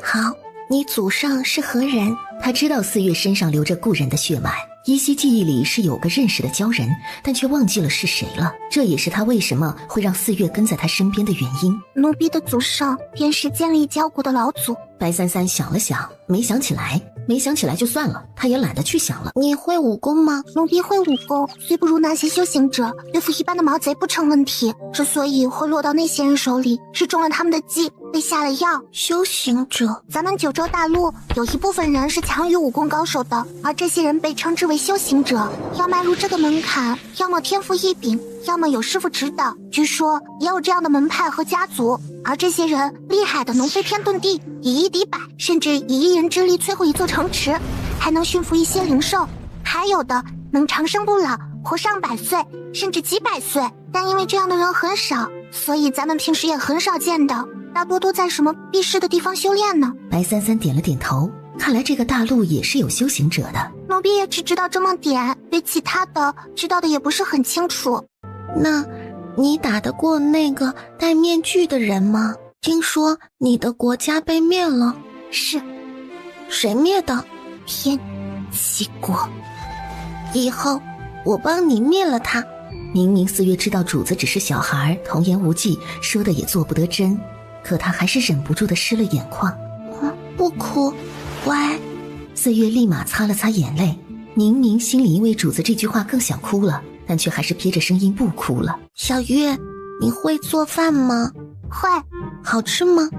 好。你祖上是何人？他知道四月身上流着故人的血脉，依稀记忆里是有个认识的鲛人，但却忘记了是谁了。这也是他为什么会让四月跟在他身边的原因。奴婢的祖上便是建立焦国的老祖。白三三想了想，没想起来就算了，他也懒得去想了。你会武功吗？奴婢会武功，虽不如那些修行者，对付一般的毛贼不成问题。之所以会落到那些人手里，是中了他们的计，被下了药。修行者，咱们九州大陆有一部分人是强于武功高手的，而这些人被称之为修行者。要迈入这个门槛，要么天赋异禀，要么有师傅指导。据说也有这样的门派和家族，而这些人历厉害的能飞天遁地，以一敌百，甚至以一人之力摧毁一座城池，还能驯服一些灵兽，还有的能长生不老，活上100岁，甚至几百岁。但因为这样的人很少，所以咱们平时也很少见到，大多都在什么避世的地方修炼呢。白三三点了点头，看来这个大陆也是有修行者的。奴婢也只知道这么点，对其他的知道的也不是很清楚。那你打得过那个戴面具的人吗？听说你的国家被灭了。是。谁灭的？天齐国。以后我帮你灭了他。明明四月知道主子只是小孩，童言无忌，说的也做不得真，可他还是忍不住的湿了眼眶。不哭，乖。四月立马擦了擦眼泪，明明心里因为主子这句话更想哭了，但却还是憋着声音不哭了。小月，你会做饭吗？会。好吃吗？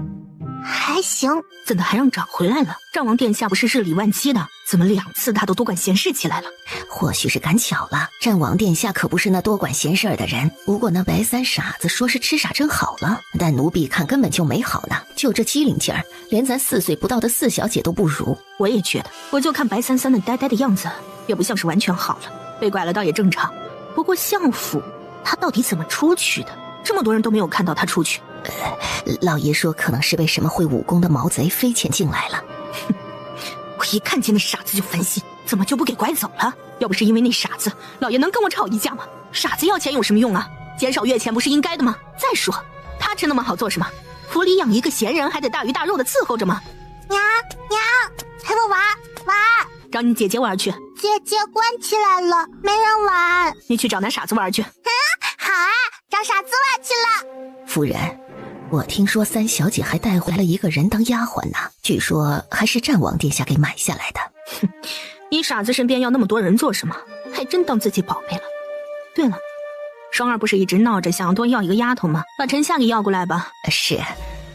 还行。怎的还让长回来了？战王殿下不是日理万机的，怎么2次他都多管闲事起来了？或许是赶巧了，战王殿下可不是那多管闲事的人。不过那白三傻子说是吃傻真好了，但奴婢看根本就没好呢，就这机灵劲儿，连咱4岁不到的四小姐都不如。我也觉得，我就看白三三那呆呆的样子，也不像是完全好了，被拐了倒也正常。不过相府他到底怎么出去的？这么多人都没有看到他出去。老爷说可能是被什么会武功的毛贼飞潜进来了。我一看见那傻子就烦心，怎么就不给拐走了？要不是因为那傻子，老爷能跟我吵一架吗？傻子要钱有什么用啊？减少月钱不是应该的吗？再说他吃那么好做什么？府里养一个闲人还得大鱼大肉的伺候着吗？娘，陪我玩。找你姐姐玩去。姐姐关起来了，没人玩。你去找那傻子玩去。好啊，找傻子玩去了。夫人，我听说三小姐还带回来了一个人当丫鬟呢，据说还是战王殿下给买下来的。哼，你傻子身边要那么多人做什么？还真当自己宝贝了。对了，双儿不是一直闹着想要多要一个丫头吗？把陈夏给要过来吧。是，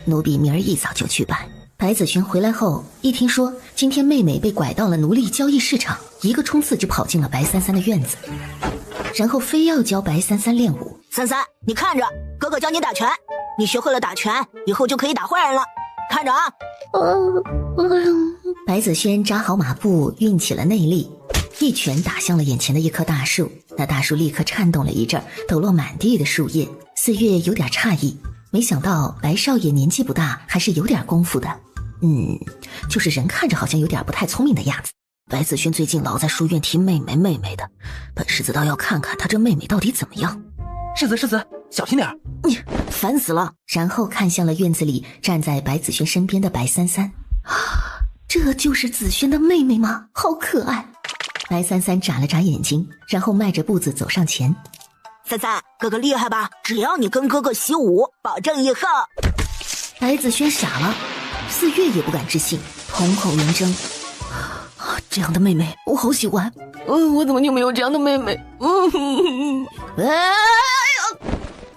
奴婢明儿一早就去办。白子轩回来后，一听说今天妹妹被拐到了奴隶交易市场，一个冲刺就跑进了白三三的院子，然后非要教白三三练武。三三，你看着，哥哥教你打拳，你学会了打拳，以后就可以打坏人了，看着啊！白子轩扎好马步，运起了内力，一拳打向了眼前的一棵大树。那大树立刻颤动了一阵，抖落满地的树叶。四月有点诧异，没想到白少爷年纪不大，还是有点功夫的。就是人看着好像有点不太聪明的样子。白子轩最近老在书院提妹妹的，本世子倒要看看他这妹妹到底怎么样。世子，小心点。你烦死了！然后看向了院子里站在白子轩身边的白三三，这就是子轩的妹妹吗？好可爱！白三三眨了眨眼睛，然后迈着步子走上前。三三，哥哥厉害吧？只要你跟哥哥习武，保证以后……白子轩傻了，四月也不敢置信，瞳孔圆睁。这样的妹妹我好喜欢。我怎么就没有这样的妹妹？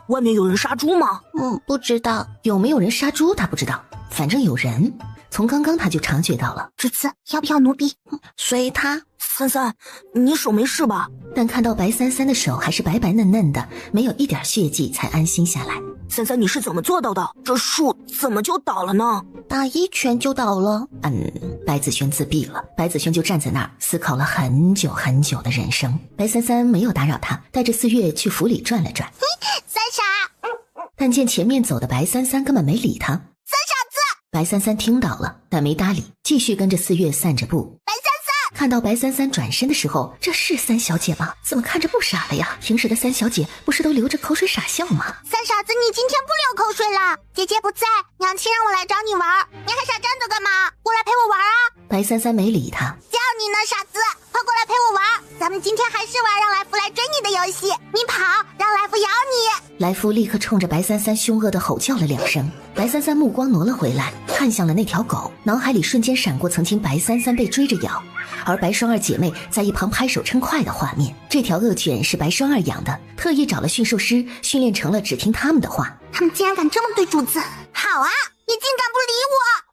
外面有人杀猪吗？不知道。有没有人杀猪他不知道，反正有人。从刚刚他就察觉到了。主子要不要奴婢？随他。三三，你手没事吧？但看到白三三的手还是白白嫩嫩的，没有一点血迹，才安心下来。三三，你是怎么做到的？这树怎么就倒了呢？打一拳就倒了。白子轩自闭了。白子轩就站在那儿思考了很久很久的人生。白三三没有打扰他，带着四月去府里转了转。三傻，但见前面走的白三三根本没理他。三傻子！白三三听到了，但没搭理，继续跟着四月散着步。白三三看到白三三转身的时候，这是三小姐吗？怎么看着不傻了呀？平时的三小姐不是都流着口水傻笑吗？三傻子，你今天不流口水了？姐姐不在，娘亲让我来找你玩，你还傻站着干嘛？过来陪我玩啊！白三三没理他。叫你呢，傻子，快过来陪我玩！咱们今天还是玩让来福来追你的游戏，你跑，让来福咬你。来福立刻冲着白三三凶恶的吼叫了2声。白三三目光挪了回来，看向了那条狗，脑海里瞬间闪过曾经白三三被追着咬，而白双儿姐妹在一旁拍手称快的画面。这条恶犬是白双儿养的，特意找了驯兽师训练成了只听他们的话。他们竟然敢这么对主子！好啊，你竟敢不理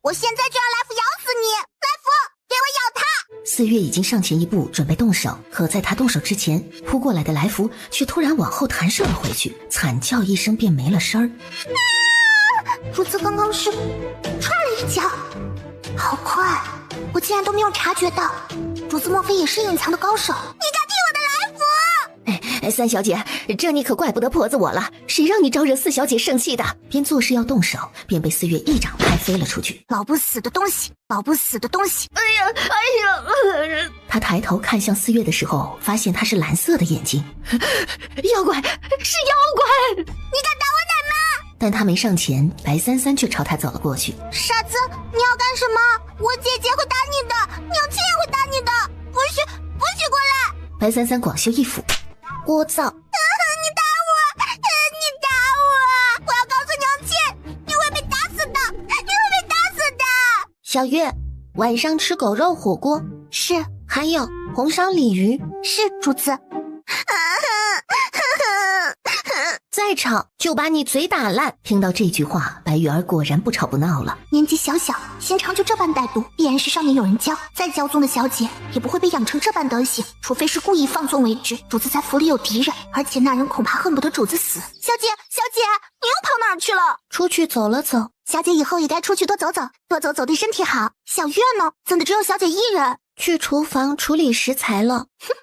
我，我现在就让来福咬死你！来福，给我咬他！四月已经上前一步准备动手，可在他动手之前，扑过来的来福却突然往后弹射了回去，惨叫一声便没了声儿。主子刚刚是踹了一脚，好快，我竟然都没有察觉到。主子莫非也是隐藏的高手？你敢踢我的来福！三小姐，这你可怪不得婆子我了，谁让你招惹四小姐生气的？边做事要动手，便被四月一掌拍飞了出去。老不死的东西，老不死的东西！哎呀！他抬头看向四月的时候，发现他是蓝色的眼睛。妖怪，是妖怪！你敢打我奶妈？但他没上前，白三三却朝他走了过去。傻子，你要干什么？我姐姐会打你的，娘亲也会打你的，不许过来！白三三广袖一抚，聒噪。你打我！你打我！我要告诉娘亲，你会被打死的！你会被打死的！小月，晚上吃狗肉火锅。是，还有红烧鲤鱼。是，主子。再吵就把你嘴打烂。听到这句话，白玉儿果然不吵不闹了。年纪小小，心肠就这般歹毒，必然是上面有人教。再骄纵的小姐也不会被养成这般德行，除非是故意放纵为之。主子在府里有敌人，而且那人恐怕恨不得主子死。小姐，你又跑哪儿去了？出去走了走。小姐以后也该出去多走走，多走走对身体好。小月呢？怎么只有小姐一人？去厨房处理食材了。哼，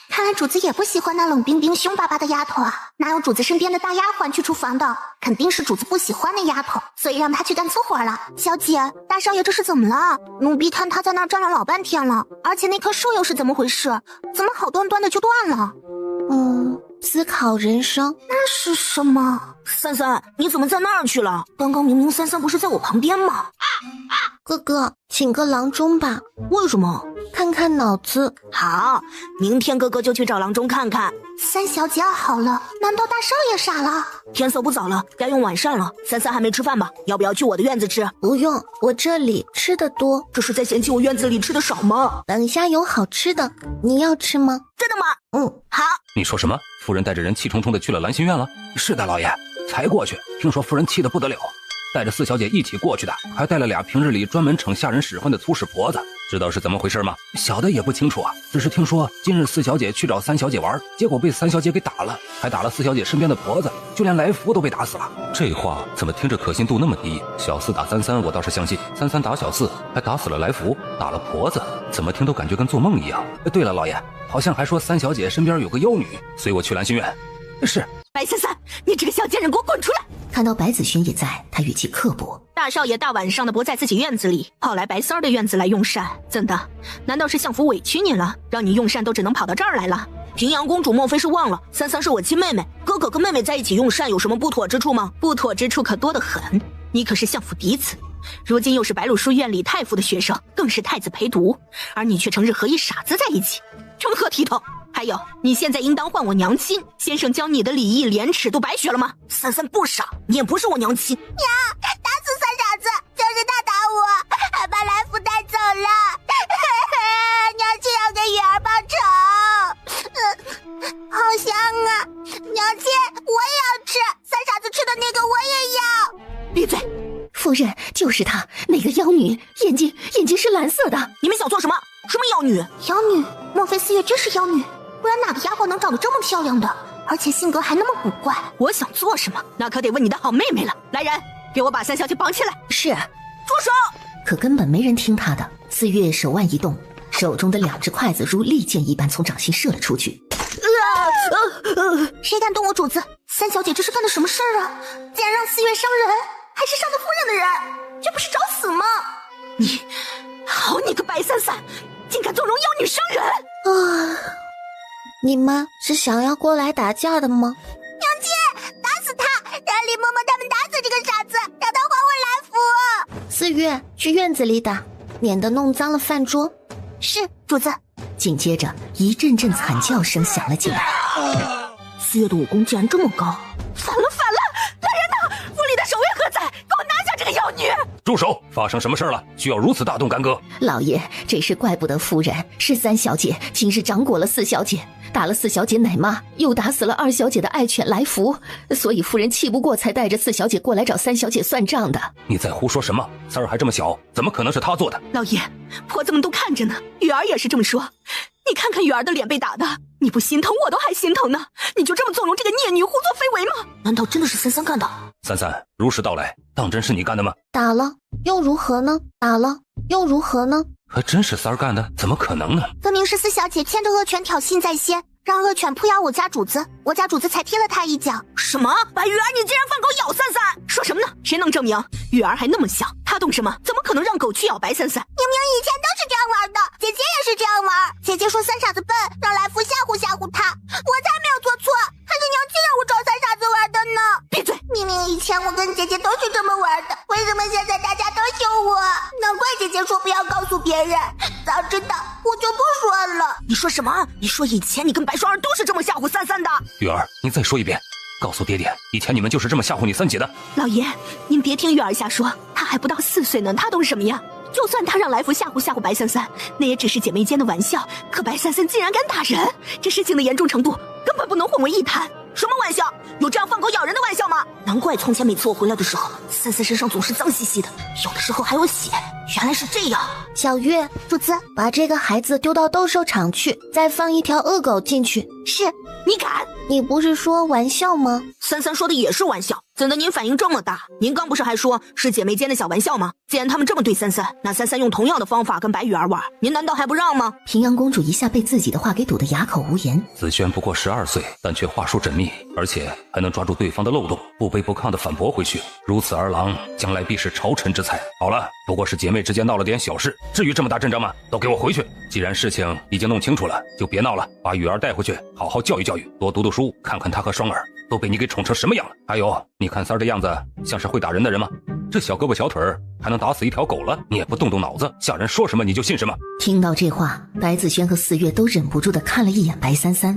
看来主子也不喜欢那冷冰冰凶巴巴的丫头啊。哪有主子身边的大丫鬟去厨房的？肯定是主子不喜欢的丫头，所以让她去干粗活了。小姐，大少爷这是怎么了？奴婢看他在那儿站了老半天了，而且那棵树又是怎么回事？怎么好端端的就断了？思考人生。那是什么？三三，你怎么在那儿去了？刚刚明明三三不是在我旁边吗？哥哥，请个郎中吧。为什么？看看脑子。好，明天哥哥就去找郎中看看。三小姐好了，难道大少爷傻了？天色不早了，该用晚膳了。三三还没吃饭吧？要不要去我的院子吃？不用，我这里吃的多。这是在嫌弃我院子里吃的少吗？等一下有好吃的，你要吃吗？真的吗？好。你说什么？夫人带着人气冲冲的去了兰心院了？是的，老爷，才过去，听说夫人气得不得了，带着四小姐一起过去的，还带了俩平日里专门逞下人使唤的粗使婆子。知道是怎么回事吗？小的也不清楚啊，只是听说今日四小姐去找三小姐玩，结果被三小姐给打了，还打了四小姐身边的婆子，就连来福都被打死了。这话怎么听着可信度那么低？小四打三三我倒是相信，三三打小四还打死了来福，打了婆子，怎么听都感觉跟做梦一样。对了，老爷，好像还说三小姐身边有个妖女，随我去兰心院。是。白三三，你这个小贱人，给我滚出来！看到白子轩也在，他语气刻薄。大少爷大晚上的不在自己院子里，跑来白三儿的院子来用膳，怎的？难道是相府委屈你了，让你用膳都只能跑到这儿来了？平阳公主莫非是忘了三三是我亲妹妹，哥哥跟妹妹在一起用膳有什么不妥之处吗？不妥之处可多得很，你可是相府嫡子，如今又是白鹿书院李太傅的学生，更是太子陪读，而你却成日和一傻子在一起，成何体统？还有，你现在应当唤我娘亲，先生教你的礼义廉耻都白学了吗？三三不傻，你也不是我娘亲。娘，打死三傻子，就是他打我，还把来福带走了。娘亲要给女儿报仇。好香啊！娘亲，我也要吃，三傻子吃的那个我也要。闭嘴！夫人，就是她，那个妖女，眼睛是蓝色的。你们想做什么？什么妖女？妖女？莫非四月真是妖女？不然哪个丫鬟能长得这么漂亮的，而且性格还那么古怪？我想做什么，那可得问你的好妹妹了。来人，给我把三小姐绑起来。是。住手！可根本没人听他的。四月手腕一动，手中的2只筷子如利剑一般从掌心射了出去。谁敢动我主子？三小姐这是干的什么事儿啊？竟然让四月伤人，还是上了夫人的人，这不是找死吗？你，好你个白三三，竟敢纵容妖女伤人！你们是想要过来打架的吗？娘亲，打死他，让李嬷嬷他们打死这个傻子，让他还我来福。四月，去院子里打，免得弄脏了饭桌。是，主子。紧接着一阵阵惨叫声响了起来。四月的武功竟然这么高，反了！来人呐！府里的守卫何在？给我拿下这个妖女！住手！发生什么事了？需要如此大动干戈？老爷，这事怪不得夫人，是三小姐今日掌掴了四小姐，打了四小姐奶妈，又打死了2小姐的爱犬来福，所以夫人气不过才带着四小姐过来找三小姐算账的。你在胡说什么？三儿还这么小，怎么可能是她做的？老爷，婆子们都看着呢，雨儿也是这么说。你看看雨儿的脸被打的，你不心疼我都还心疼呢。你就这么纵容这个孽女胡作非为吗？难道真的是三三干的？三三，如实道来，当真是你干的吗？打了又如何呢？打了又如何呢？还真是三儿干的？怎么可能呢？分明是四小姐牵着恶犬挑衅在先，让恶犬扑咬我家主子，我家主子才踢了他一脚。什么？白玉儿，你竟然放狗咬三三？说什么呢？谁能证明？玉儿还那么小，她懂什么？怎么可能让狗去咬白三三？明明以前都是这样玩的，姐姐也是这样玩。姐姐说三傻子笨，让来福吓唬吓唬他，我才没有做错，还是娘亲让我找三傻子玩的呢。闭嘴！明明以前我跟姐姐都是这么玩的，为什么现在大家都凶我？难怪姐姐说不要告诉别人，早知道我就不说了。你说什么？你说以前你跟白双儿都是这么吓唬三三的？玉儿，你再说一遍，告诉爹爹，以前你们就是这么吓唬你三姐的。老爷，您别听玉儿瞎说，她还不到4岁呢，她懂什么呀？就算她让来福吓唬白三三，那也只是姐妹间的玩笑。可白三三竟然敢打人，这事情的严重程度根本不能混为一谈。什么玩笑？有这样放狗咬人的玩笑吗？难怪从前每次我回来的时候，三三身上总是脏兮兮的，有的时候还有血。原来是这样。小月，主子，把这个孩子丢到斗兽场去，再放一条恶狗进去。是。你敢？你不是说玩笑吗？三三说的也是玩笑，怎的您反应这么大？您刚不是还说是姐妹间的小玩笑吗？既然他们这么对三三，那三三用同样的方法跟白玉儿玩，您难道还不让吗？平阳公主一下被自己的话给堵得哑口无言。子轩不过12岁，但却话术缜密，而且还能抓住对方的漏洞，不卑不亢地反驳回去。如此儿郎，将来必是朝臣之才。好了，不过是姐妹之间闹了点小事，至于这么大阵仗吗？都给我回去！既然事情已经弄清楚了，就别闹了，把雨儿带回去，好好教育教育，多读读书，看看她和双儿都被你给宠成什么样了。还有，你看三儿的样子，像是会打人的人吗？这小胳膊小腿儿还能打死一条狗了，你也不动动脑子，下人说什么你就信什么。听到这话，白子轩和四月都忍不住地看了一眼白三三，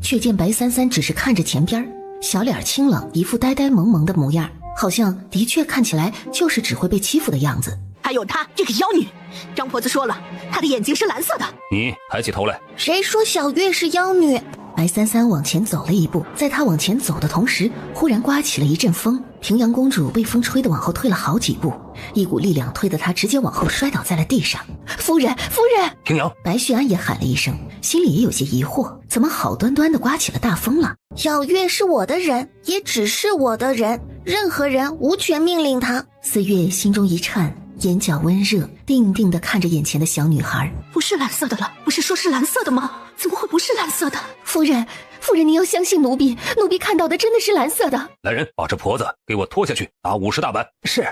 却见白三三只是看着前边，小脸清冷，一副呆呆萌萌的模样，好像的确看起来就是只会被欺负的样子。还有她这个妖女，张婆子说了，她的眼睛是蓝色的。你抬起头来。谁说小月是妖女？白三三往前走了一步，在他往前走的同时，忽然刮起了一阵风，平阳公主被风吹得往后退了好几步，一股力量推得她直接往后摔倒在了地上。夫人，夫人！平阳，白旭安也喊了一声，心里也有些疑惑，怎么好端端的刮起了大风了？小月是我的人，也只是我的人，任何人无权命令她。四月心中一颤，眼角温热，定定地看着眼前的小女孩。不是蓝色的了，不是说是蓝色的吗？怎么会不是蓝色的？夫人，夫人，你要相信奴婢，奴婢看到的真的是蓝色的。来人，把这婆子给我拖下去，打50大板。是。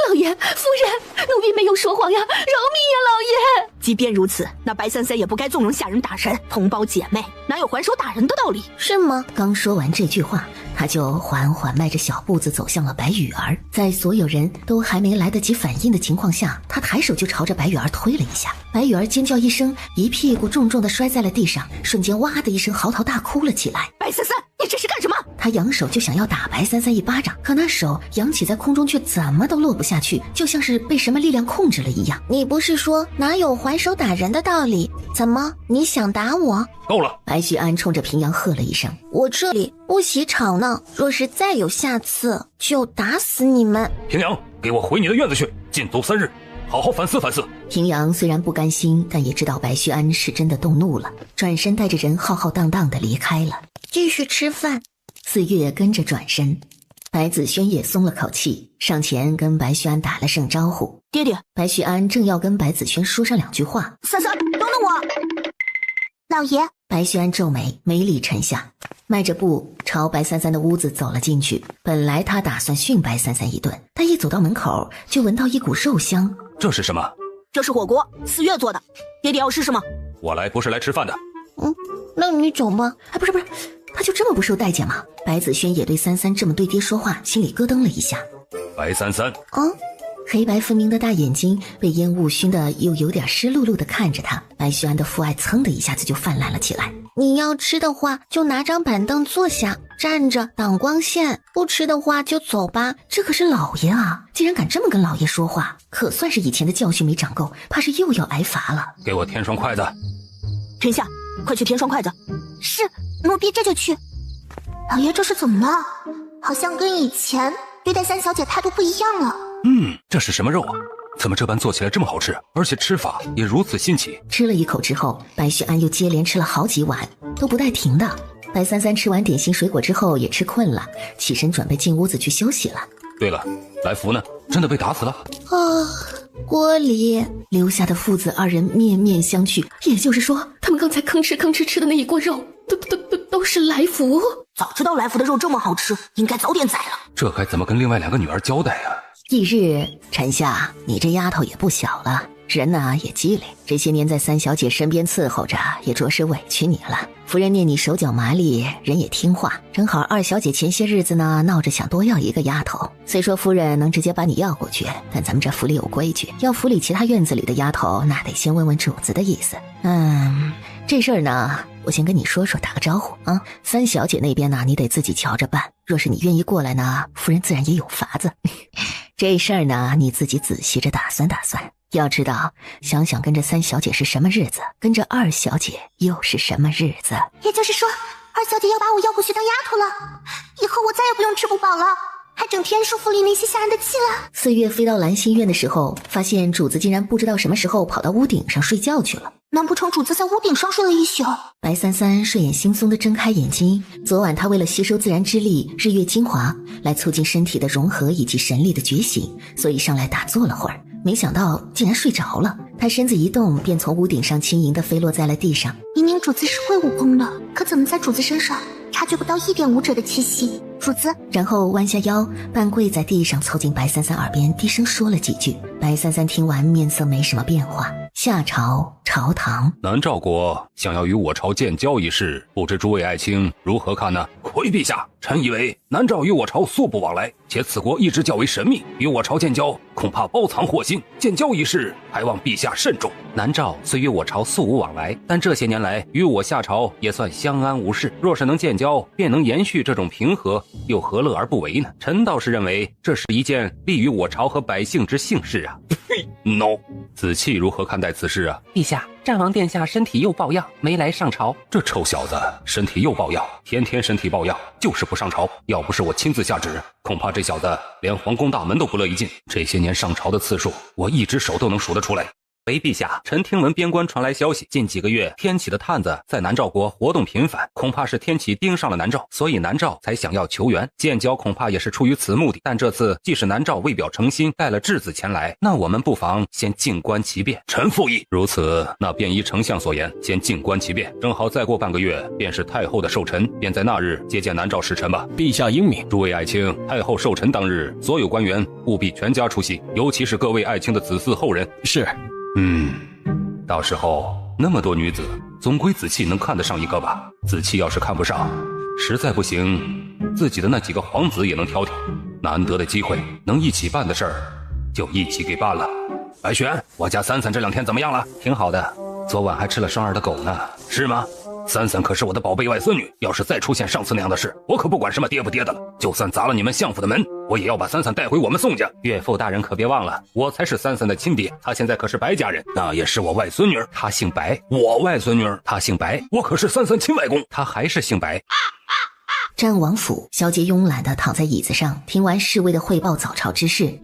老爷，夫人，奴婢没有说谎呀，饶命呀，老爷！即便如此，那白三三也不该纵容下人打人，同胞姐妹哪有还手打人的道理？是吗？刚说完这句话，他就缓缓迈着小步子走向了白雨儿。在所有人都还没来得及反应的情况下，他抬手就朝着白雨儿推了一下。白雨儿尖叫一声，一屁股重重地摔在了地上，瞬间哇的一声嚎啕大哭了起来。白三三，你这是干什么？他扬手就想要打白三三一巴掌，可那手扬起在空中却怎么都落不下去，就像是被什么力量控制了一样。你不是说哪有还手打人的道理？怎么你想打我？够了！白旭安冲着平阳喝了一声：“我这里不喜吵闹，若是再有下次，就打死你们！”平阳，给我回你的院子去，禁足3日，好好反思反思。平阳虽然不甘心，但也知道白旭安是真的动怒了，转身带着人浩浩荡荡地离开了。继续吃饭。四月跟着转身，白子轩也松了口气，上前跟白旭安打了声招呼：“爹爹。”白旭安正要跟白子轩说上2句话，三三，等等我！老爷。白旭安皱眉，眉里沉下，迈着步朝白三三的屋子走了进去。本来他打算训白三三一顿，但一走到门口就闻到一股肉香。这是什么？这是火锅，4月做的。爹爹要试试吗？我来不是来吃饭的。那你走吧。不是，他就这么不受待见吗？白子轩也对三三这么对爹说话，心里咯噔了一下。白三三，黑白分明的大眼睛被烟雾熏得又有点湿漉漉的看着他，白旭安的父爱噌的一下子就泛滥了起来。你要吃的话就拿张板凳坐下，站着挡光线，不吃的话就走吧。这可是老爷啊，竟然敢这么跟老爷说话，可算是以前的教训没长够，怕是又要挨罚了。给我添双筷子。丞相，快去添双筷子。是，奴婢这就去。老爷这是怎么了？好像跟以前对待三小姐态度不一样了。这是什么肉啊？怎么这般做起来这么好吃，而且吃法也如此新奇？吃了一口之后，白雪安又接连吃了好几碗，都不带停的。白三三吃完点心水果之后也吃困了，起身准备进屋子去休息了。对了，来福呢？真的被打死了？锅里留下的父子二人面面相觑，也就是说，他们刚才吭哧吃的那一锅肉，都是来福。早知道来福的肉这么好吃，应该早点宰了。这该怎么跟另外2个女儿交代啊？翌日，陈夏，你这丫头也不小了，人呢也机灵，这些年在三小姐身边伺候着，也着实委屈你了。夫人念你手脚麻利，人也听话，正好二小姐前些日子呢闹着想多要一个丫头，虽说夫人能直接把你要过去，但咱们这府里有规矩，要府里其他院子里的丫头，那得先问问主子的意思。这事儿呢，我先跟你说说，打个招呼啊。三小姐那边呢，你得自己瞧着办，若是你愿意过来呢，夫人自然也有法子。这事儿呢，你自己仔细着打算打算。要知道，想想跟着三小姐是什么日子，跟着二小姐又是什么日子。也就是说，二小姐要把我要过去当丫头了，以后我再也不用吃不饱了，还整天受府里那些下人的气了。4月飞到兰心院的时候，发现主子竟然不知道什么时候跑到屋顶上睡觉去了。难不成主子在屋顶上睡了一宿？白三三睡眼惺忪地睁开眼睛，昨晚他为了吸收自然之力、日月精华，来促进身体的融合以及神力的觉醒，所以上来打坐了会儿，没想到竟然睡着了。他身子一动，便从屋顶上轻盈地飞落在了地上。明明主子是会武功的，可怎么在主子身上察觉不到一点武者的气息？主子，然后弯下腰，半跪在地上，凑近白三三耳边低声说了几句。白三三听完，面色没什么变化。夏朝朝堂，南诏国想要与我朝建交一事，不知诸位爱卿如何看呢？回陛下，臣以为南诏与我朝素不往来，且此国一直较为神秘，与我朝建交恐怕包藏祸心，建交一事还望陛下慎重。南诏虽与我朝素无往来，但这些年来与我夏朝也算相安无事，若是能建交，便能延续这种平和，又何乐而不为呢？臣倒是认为这是一件利于我朝和百姓之幸事啊。No， 子期如何看待此事啊？陛下，战王殿下身体又抱恙，没来上朝。这臭小子身体又抱恙，天天身体抱恙，就是不上朝。要不是我亲自下旨，恐怕这小子连皇宫大门都不乐意进。这些年上朝的次数，我一只手都能数得出来。回陛下，臣听闻边关传来消息，近几个月天启的探子在南诏国活动频繁，恐怕是天启盯上了南诏，所以南诏才想要求援，建交恐怕也是出于此目的。但这次既是南诏为表诚心带了质子前来，那我们不妨先静观其变。臣附议。如此，那便依丞相所言，先静观其变。正好再过半个月便是太后的寿辰，便在那日接见南诏使臣吧。陛下英明。诸位爱卿，太后寿辰当日，所有官员务必全家出席，尤其是各位爱卿的子嗣后人。是。到时候那么多女子，总归子期能看得上一个吧？子期要是看不上，实在不行，自己的那几个皇子也能挑挑。难得的机会，能一起办的事儿，就一起给办了。白璇，我家三三这2天怎么样了？挺好的，昨晚还吃了双儿的狗呢。是吗？三三可是我的宝贝外孙女，要是再出现上次那样的事，我可不管什么爹不爹的了，就算砸了你们相府的门，我也要把三三带回我们宋家。岳父大人可别忘了，我才是三三的亲爹，他现在可是白家人，那也是我外孙女，她姓白。我外孙女她姓白，我可是三三亲外公，她还是姓白。詹王府，萧杰慵懒地躺在椅子上，听完侍卫的汇报早朝之事。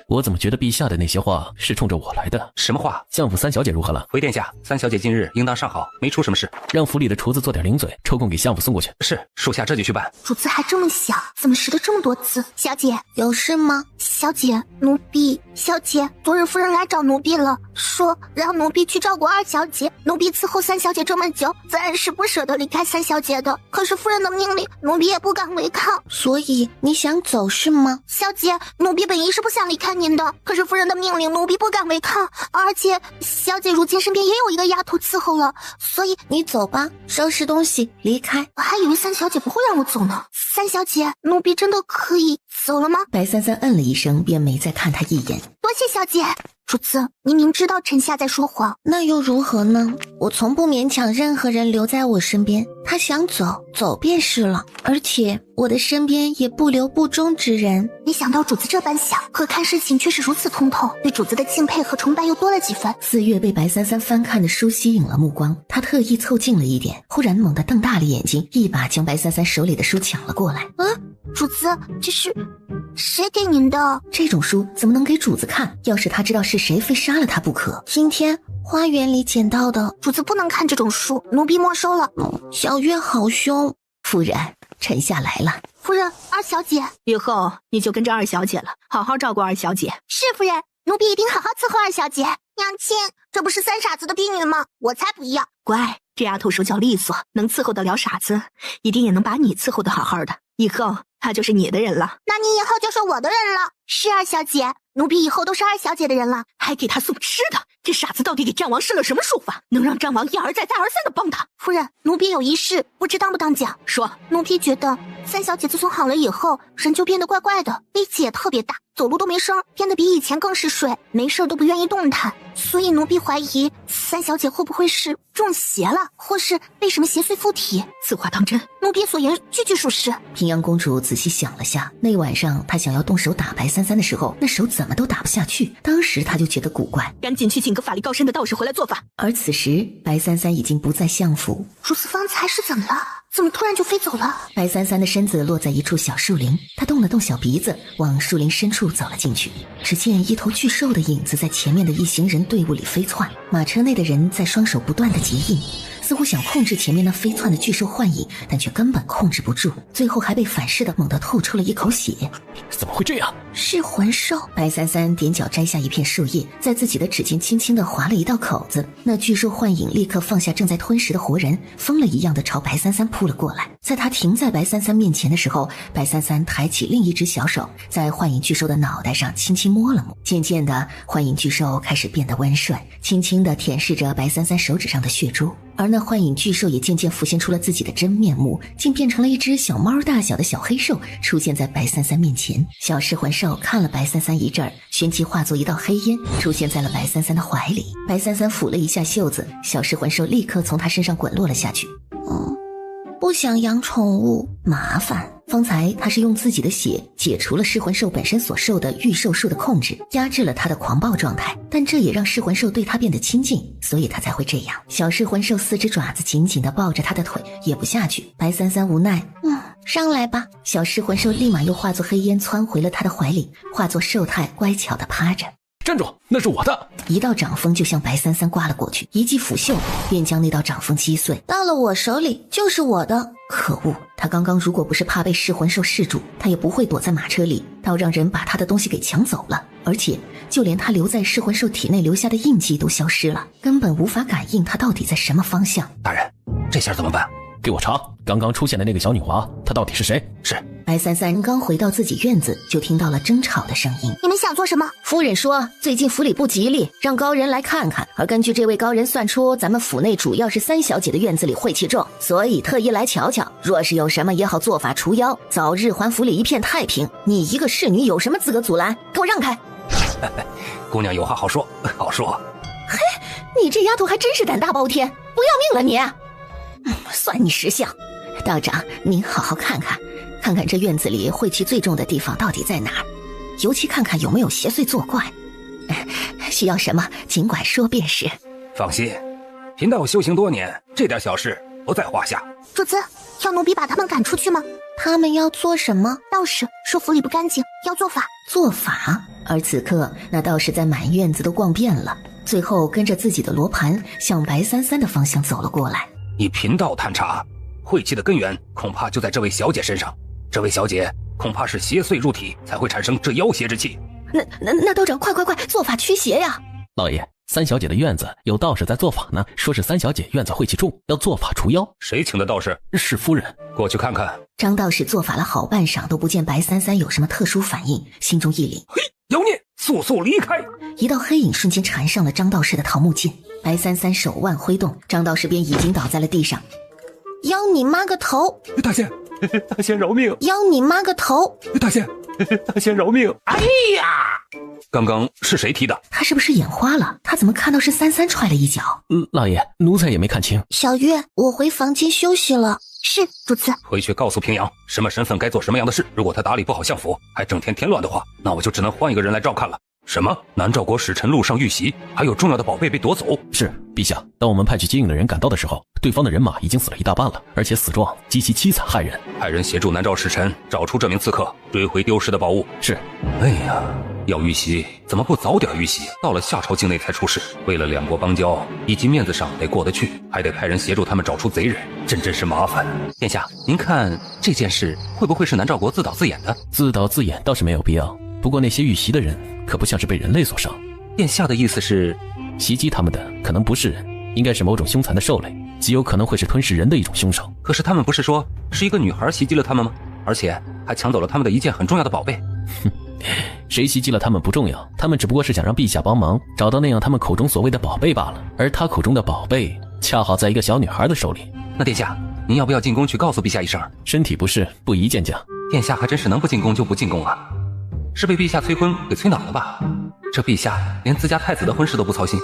我怎么觉得陛下的那些话是冲着我来的？什么话？相府三小姐如何了？回殿下，三小姐近日应当尚好，没出什么事。让府里的厨子做点零嘴，抽空给相府送过去。是，属下这就去办。主子还这么小，怎么识得这么多字？小姐，有事吗？小姐，奴婢。小姐，昨日夫人来找奴婢了，说让奴婢去照顾二小姐。奴婢伺候三小姐这么久，自然是不舍得离开三小姐的。可是夫人的命令，奴婢也不敢违抗。所以你想走是吗？小姐，奴婢本意是不想离开您的，可是夫人的命令，奴婢不敢违抗。而且小姐如今身边也有一个丫头伺候了，所以你走吧，收拾东西离开。我还以为三小姐不会让我走呢。三小姐，奴婢真的可以走了吗？白三三嗯了一声，便没再看她一眼。多谢小姐。主子，你明知道臣下在说谎，那又如何呢？我从不勉强任何人留在我身边，他想走，走便是了。而且我的身边也不留不忠之人。没想到主子这般想，可看事情却是如此通透，对主子的敬佩和崇拜又多了几分。4月被白三三翻看的书吸引了目光，他特意凑近了一点，忽然猛地瞪大了眼睛，一把将白三三手里的书抢了过来。主子，这是谁给您的？这种书怎么能给主子看？要是他知道是谁，非杀了他不可。今天花园里捡到的。主子不能看这种书，奴婢没收了。小月好凶。夫人，臣下来了。夫人，二小姐。以后你就跟着二小姐了，好好照顾二小姐。是夫人，奴婢一定好好伺候二小姐。娘亲，这不是三傻子的婢女吗？我才不要。乖，这丫头手脚利索，能伺候得了傻子，一定也能把你伺候得好好的。以后她就是你的人了。那你以后就是我的人了。是二小姐，奴婢以后都是二小姐的人了。还给她送吃的，这傻子到底给战王施了什么术法，能让战王一而再再而三的帮他？夫人，奴婢有一事，不知当不当讲。说。奴婢觉得三小姐自从好了以后，人就变得怪怪的，力气也特别大，走路都没声，变得比以前更是水，没事都不愿意动弹。所以奴婢怀疑三小姐会不会是中邪了，或是被什么邪祟附体。此话当真？奴婢所言句句属实。平阳公主仔细想了下，那晚上她想要动手打白三三的时候，那手怎么都打不下去，当时她就觉得古怪，赶紧去请个法力高深的道士回来做法。而此时白三三已经不在相府。主子方才是怎么了？怎么突然就飞走了？白三三的身子落在一处小树林，他动了动小鼻子，往树林深处走了进去。只见一头巨兽的影子在前面的一行人队伍里飞窜，马车内的人在双手不断的结印，似乎想控制前面那飞窜的巨兽幻影，但却根本控制不住，最后还被反噬的猛地吐出了一口血。怎么会这样？是魂兽。白三三踮脚摘下一片树叶，在自己的指尖轻轻地划了一道口子，那巨兽幻影立刻放下正在吞食的活人，疯了一样的朝白三三扑了过来。在他停在白三三面前的时候，白三三抬起另一只小手，在幻影巨兽的脑袋上轻轻摸了摸。渐渐的，幻影巨兽开始变得温顺，轻轻地舔舐着白三三手指上的血珠。而那幻影巨兽也渐渐浮现出了自己的真面目，竟变成了一只小猫大小的小黑兽，出现在白三三面前。小噬魂兽看了白三三一阵儿，旋即化作一道黑烟，出现在了白三三的怀里。白三三抚了一下袖子，小噬魂兽立刻从他身上滚落了下去。不想养宠物，麻烦。方才他是用自己的血解除了噬魂兽本身所受的御兽术的控制，压制了他的狂暴状态，但这也让噬魂兽对他变得亲近，所以他才会这样。小噬魂兽四只爪子紧紧地抱着他的腿，也不下去。白三三无奈，上来吧。小噬魂兽立马又化作黑烟窜回了他的怀里，化作兽态乖巧地趴着。站住，那是我的！一道掌风就向白三三刮了过去，一记斧袖便将那道掌风击碎。到了我手里就是我的。可恶，他刚刚如果不是怕被噬魂兽噬住，他也不会躲在马车里，倒让人把他的东西给抢走了。而且就连他留在噬魂兽体内留下的印记都消失了，根本无法感应他到底在什么方向。大人，这下怎么办？给我查，刚刚出现的那个小女娃，她到底是谁？是。白三三刚回到自己院子，就听到了争吵的声音。你们想做什么？夫人说最近府里不吉利，让高人来看看，而根据这位高人算出咱们府内主要是三小姐的院子里晦气重，所以特意来瞧瞧，若是有什么也好做法除妖，早日还府里一片太平。你一个侍女有什么资格阻拦？给我让开！姑娘有话好说，好说。嘿，你这丫头还真是胆大包天，不要命了你！算你识相。道长，您好好看看，看看这院子里晦气最重的地方到底在哪儿，尤其看看有没有邪祟作怪。需要什么尽管说便是。放心，贫道修行多年，这点小事不在话下。主子，要奴婢把他们赶出去吗？他们要做什么？道士说府里不干净，要做法。做法？而此刻那道士在满院子都逛遍了，最后跟着自己的罗盘向白三三的方向走了过来。以贫道探查，晦气的根源恐怕就在这位小姐身上，这位小姐恐怕是邪祟入体才会产生这妖邪之气。那道长，快做法驱邪呀！老爷，三小姐的院子有道士在做法呢，说是三小姐院子晦气重，要做法除妖。谁请的道士？是夫人。过去看看。张道士做法了好半晌都不见白三三有什么特殊反应，心中一凛，嘿，妖孽，速速离开！一道黑影瞬间缠上了张道士的桃木剑，白三三手腕挥动，张道士便已经倒在了地上。要你妈个头！大仙，大仙饶命！要你妈个头！大仙，大仙饶命！哎呀！刚刚是谁踢的？他是不是眼花了？他怎么看到是三三踹了一脚？老爷，奴才也没看清。小月，我回房间休息了。是，主子。回去告诉平阳，什么身份该做什么样的事。如果他打理不好相府，还整天添乱的话，那我就只能换一个人来照看了。什么？南诏国使臣路上遇袭，还有重要的宝贝被夺走？是，陛下。当我们派去接应的人赶到的时候，对方的人马已经死了一大半了，而且死状极其凄惨骇人。派人协助南诏使臣找出这名刺客，追回丢失的宝物。是。哎呀，要遇袭怎么不早点遇袭？到了夏朝境内才出事。为了两国邦交以及面子上得过得去，还得派人协助他们找出贼人，真是麻烦。殿下，您看这件事会不会是南诏国自导自演的？自导自演倒是没有必要，不过那些遇袭的人可不像是被人类所伤。殿下的意思是，袭击他们的可能不是人，应该是某种凶残的兽类，极有可能会是吞噬人的一种凶手。可是他们不是说是一个女孩袭击了他们吗？而且还抢走了他们的一件很重要的宝贝。谁袭击了他们不重要，他们只不过是想让陛下帮忙找到那样他们口中所谓的宝贝罢了，而他口中的宝贝恰好在一个小女孩的手里。那殿下，您要不要进宫去告诉陛下一声？身体不适，不宜见驾。殿下还真是能不进宫就不进宫啊，是被陛下催婚给催恼了吧？这陛下连自家太子的婚事都不操心，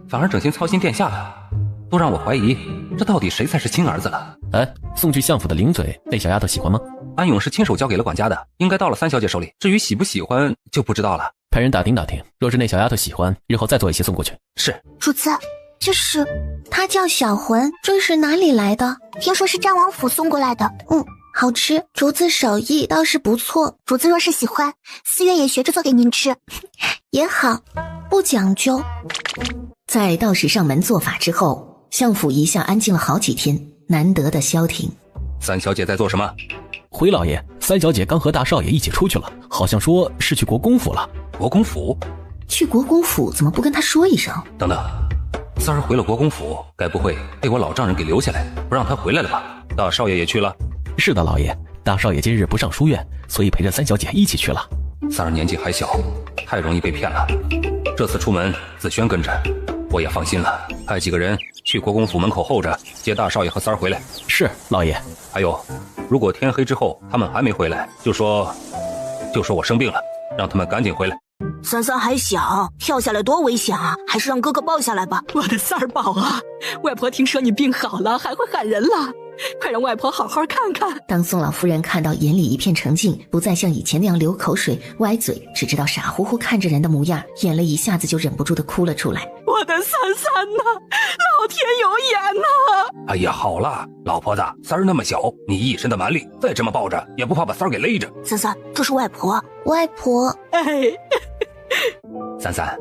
反而整心操心殿下的，都让我怀疑这到底谁才是亲儿子了。哎，送去相府的零嘴，那小丫头喜欢吗？安永是亲手交给了管家的，应该到了三小姐手里，至于喜不喜欢就不知道了。派人打听打听，若是那小丫头喜欢，日后再做一些送过去。是。主子，这是她叫小魂，这是哪里来的？听说是战王府送过来的。好吃，竹子手艺倒是不错。主子若是喜欢，4月也学着做给您吃。也好，不讲究。在道士上门做法之后，相府一下安静了好几天，难得的消停。三小姐在做什么？回老爷，三小姐刚和大少爷一起出去了，好像说是去国公府了。国公府？去国公府怎么不跟他说一声？等等，三儿回了国公府，该不会被我老丈人给留下来，不让他回来了吧？大少爷也去了？是的，老爷，大少爷今日不上书院，所以陪着三小姐一起去了。三儿年纪还小，太容易被骗了。这次出门，子轩跟着，我也放心了。派几个人去国公府门口候着，接大少爷和三儿回来。是，老爷。还有，如果天黑之后他们还没回来，就说我生病了，让他们赶紧回来。三三还小，跳下来多危险啊，还是让哥哥抱下来吧。我的三儿宝啊，外婆听说你病好了，还会喊人了，快让外婆好好看看。当宋老夫人看到眼里一片澄净，不再像以前那样流口水歪嘴，只知道傻乎乎看着人的模样，眼泪一下子就忍不住的哭了出来。我的三三呐，老天有眼呐！哎呀，好了，老婆子，三儿那么小，你一身的蛮力，再这么抱着也不怕把三儿给勒着。三三，这是外婆。外婆。哎，三三，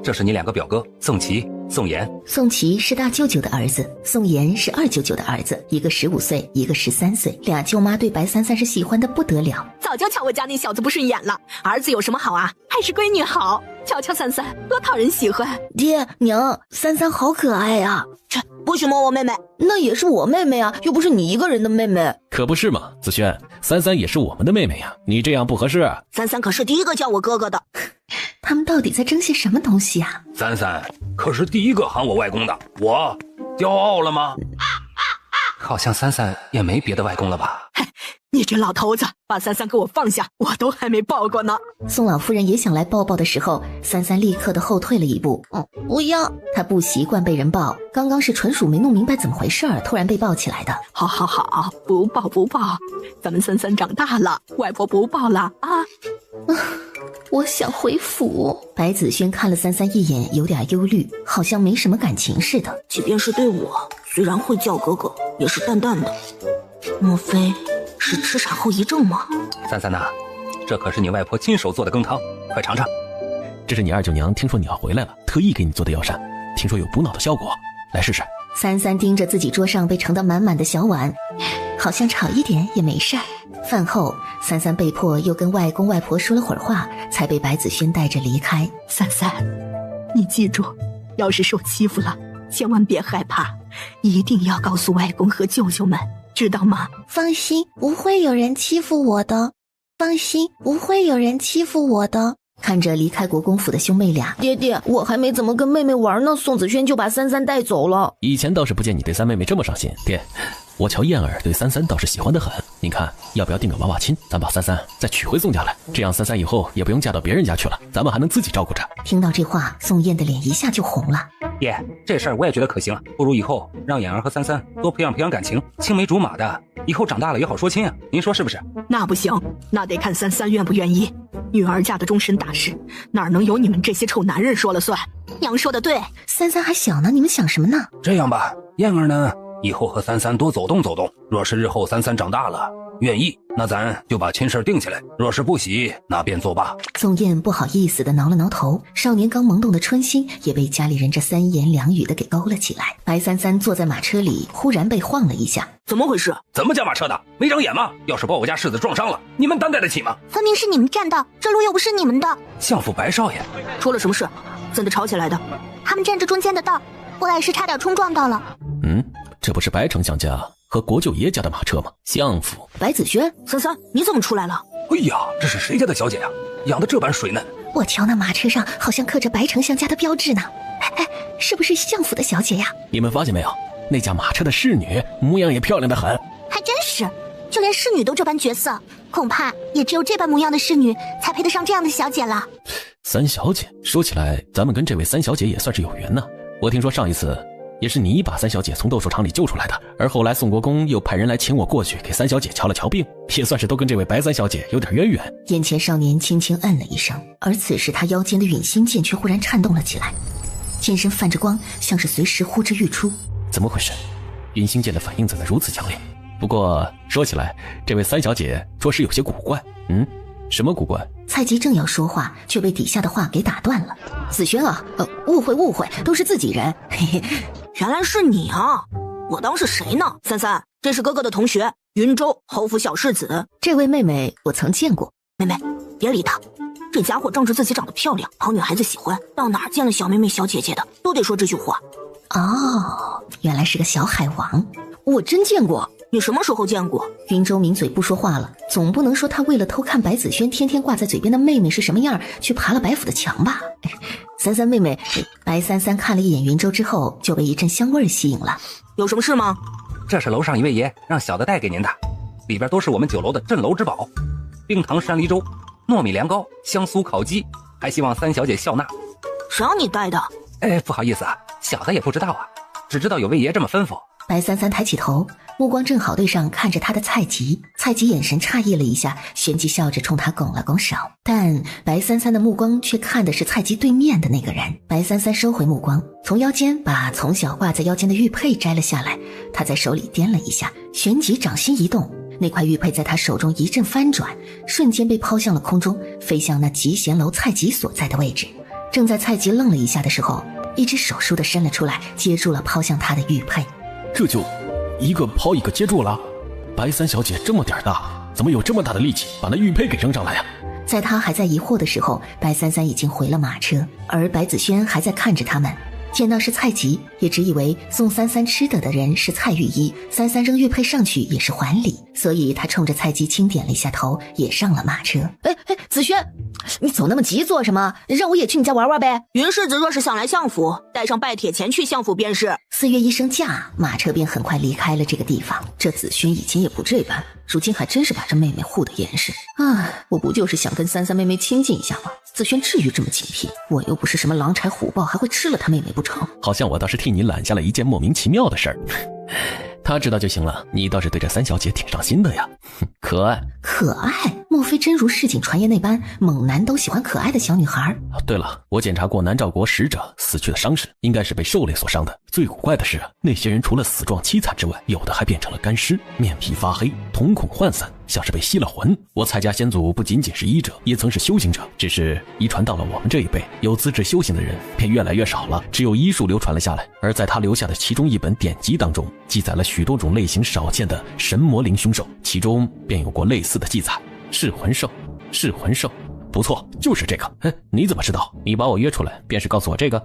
这是你两个表哥宋琦、宋岩。宋琦是大舅舅的儿子，宋岩是二舅舅的儿子，一个15岁，一个13岁，俩舅妈对白三三是喜欢的不得了。早就瞧我家那小子不顺眼了，儿子有什么好啊？还是闺女好。瞧瞧三三多讨人喜欢。爹娘，三三好可爱呀！切，不许摸我妹妹。那也是我妹妹啊，又不是你一个人的妹妹。可不是嘛，子轩，三三也是我们的妹妹呀，你这样不合适。三三可是第一个叫我哥哥的。他们到底在争些什么东西啊？三三可是第一个喊我外公的，我骄傲了吗？好像三三也没别的外公了吧？嘿，你这老头子，把三三给我放下，我都还没抱过呢。宋老夫人也想来抱抱的时候，三三立刻的后退了一步。不要，她不习惯被人抱，刚刚是纯属没弄明白怎么回事儿，突然被抱起来的。好好好，不抱不抱，咱们三三长大了，外婆不抱了啊。我想回府。白子轩看了三三一眼，有点忧虑，好像没什么感情似的。即便是对我，虽然会叫哥哥，也是淡淡的。莫非是吃啥后遗症吗？三三呐，这可是你外婆亲手做的羹汤，快尝尝。这是你二舅娘听说你要回来了，特意给你做的药膳，听说有补脑的效果，来试试。三三盯着自己桌上被盛得满满的小碗，好像吵一点也没事儿。饭后，三三被迫又跟外公外婆说了会儿话，才被白子轩带着离开。三三，你记住，要是受欺负了，千万别害怕，一定要告诉外公和舅舅们，知道吗？放心，不会有人欺负我的。放心，不会有人欺负我的。看着离开国公府的兄妹俩，爹爹，我还没怎么跟妹妹玩呢，宋子轩就把三三带走了。以前倒是不见你对三妹妹这么上心，爹，我瞧燕儿对三三倒是喜欢得很，您看要不要定个娃娃亲，咱把三三再娶回宋家来，这样三三以后也不用嫁到别人家去了，咱们还能自己照顾着。听到这话，宋燕的脸一下就红了。爹，这事儿我也觉得可行，不如以后让眼儿和三三多培养培养感情，青梅竹马的，以后长大了也好说亲啊。您说是不是？那不行，那得看三三愿不愿意。女儿家的终身大事，哪能由你们这些臭男人说了算？娘说的对，三三还小呢，你们想什么呢？这样吧，燕儿呢，以后和三三多走动走动。若是日后三三长大了，愿意，那咱就把亲事定下来；若是不喜，那便作罢。宋燕不好意思地挠了挠头，少年刚萌动的春心也被家里人这三言两语的给勾了起来。白三三坐在马车里，忽然被晃了一下。怎么回事？怎么驾马车的？没长眼吗？要是把我家世子撞伤了，你们担待得起吗？分明是你们占道，这路又不是你们的。相府白少爷，出了什么事？怎的吵起来的？他们占着中间的道，我也是差点冲撞到了。这不是白丞相家和国舅爷家的马车吗？相府。白子轩，三三，你怎么出来了？哎呀，这是谁家的小姐呀？养得这般水嫩。我瞧那马车上好像刻着白丞相家的标志呢。哎，是不是相府的小姐呀？你们发现没有，那驾马车的侍女模样也漂亮得很。还真是，就连侍女都这般绝色，恐怕也只有这般模样的侍女才配得上这样的小姐了。三小姐，说起来咱们跟这位三小姐也算是有缘呢。我听说上一次也是你把三小姐从斗兽场里救出来的，而后来宋国公又派人来请我过去给三小姐瞧了瞧病，也算是都跟这位白三小姐有点渊源。眼前少年轻轻嗯了一声，而此时他腰间的陨星剑却忽然颤动了起来，剑身泛着光，像是随时呼之欲出。怎么回事？陨星剑的反应怎么如此强烈？不过说起来，这位三小姐着实有些古怪。什么古怪？蔡吉正要说话，却被底下的话给打断了。子轩啊，误会，都是自己人。嘿嘿，原来是你啊！我当是谁呢？三三，这是哥哥的同学，云州侯府小世子。这位妹妹我曾见过。妹妹，别理他，这家伙仗着自己长得漂亮，讨女孩子喜欢，到哪儿见了小妹妹、小姐姐的，都得说这句话。哦，原来是个小海王，我真见过。你什么时候见过？云州抿嘴不说话了，总不能说他为了偷看白子轩天天挂在嘴边的妹妹是什么样，去爬了白府的墙吧？三三妹妹，白三三看了一眼云州之后，就被一阵香味吸引了。有什么事吗？这是楼上一位爷让小的带给您的，里边都是我们酒楼的镇楼之宝，冰糖山梨粥、糯米凉糕、香酥烤鸡，还希望三小姐笑纳。谁让你带的？不好意思啊，小的也不知道啊，只知道有位爷这么吩咐。白三三抬起头，目光正好对上看着他的蔡吉。蔡吉眼神诧异了一下，旋即笑着冲他拱了拱手，但白三三的目光却看的是蔡吉对面的那个人。白三三收回目光，从腰间把从小挂在腰间的玉佩摘了下来，他在手里掂了一下，旋即掌心一动，那块玉佩在他手中一阵翻转，瞬间被抛向了空中，飞向那集贤楼蔡吉所在的位置。正在蔡吉愣了一下的时候，一只手倏地伸了出来，接住了抛向他的玉佩。这就一个抛一个接住了。白三小姐这么点大，怎么有这么大的力气把那玉佩给扔上来呀？在他还在疑惑的时候，白三三已经回了马车，而白子轩还在看着他们。见到是蔡吉，也只以为送三三吃的人是蔡御医，三三扔玉佩上去也是还礼，所以他冲着蔡吉轻点了一下头，也上了马车。子轩，你走那么急做什么？让我也去你家玩玩呗。云世子若是想来相府，带上拜帖前去相府便是。4月一声驾，马车便很快离开了这个地方。这子轩以前也不这般，如今还真是把这妹妹护得严实。我不就是想跟三三妹妹亲近一下吗？子轩至于这么警惕？我又不是什么狼豺虎豹，还会吃了他妹妹不成？好像我倒是替你揽下了一件莫名其妙的事儿。他知道就行了，你倒是对这三小姐挺上心的呀。可爱？莫非真如市井传言那般，猛男都喜欢可爱的小女孩？对了，我检查过南诏国使者死去的伤势，应该是被兽类所伤的。最古怪的是，那些人除了死状凄惨之外，有的还变成了干尸，面皮发黑，瞳孔涣散，像是被吸了魂。我蔡家先祖不仅仅是医者，也曾是修行者，只是遗传到了我们这一辈，有资质修行的人便越来越少了，只有医术流传了下来。而在他留下的其中一本典籍当中，记载了许多种类型少见的神魔灵凶兽，其中便有过类似的记载。噬魂兽，不错，就是这个。你怎么知道？你把我约出来便是告诉我这个？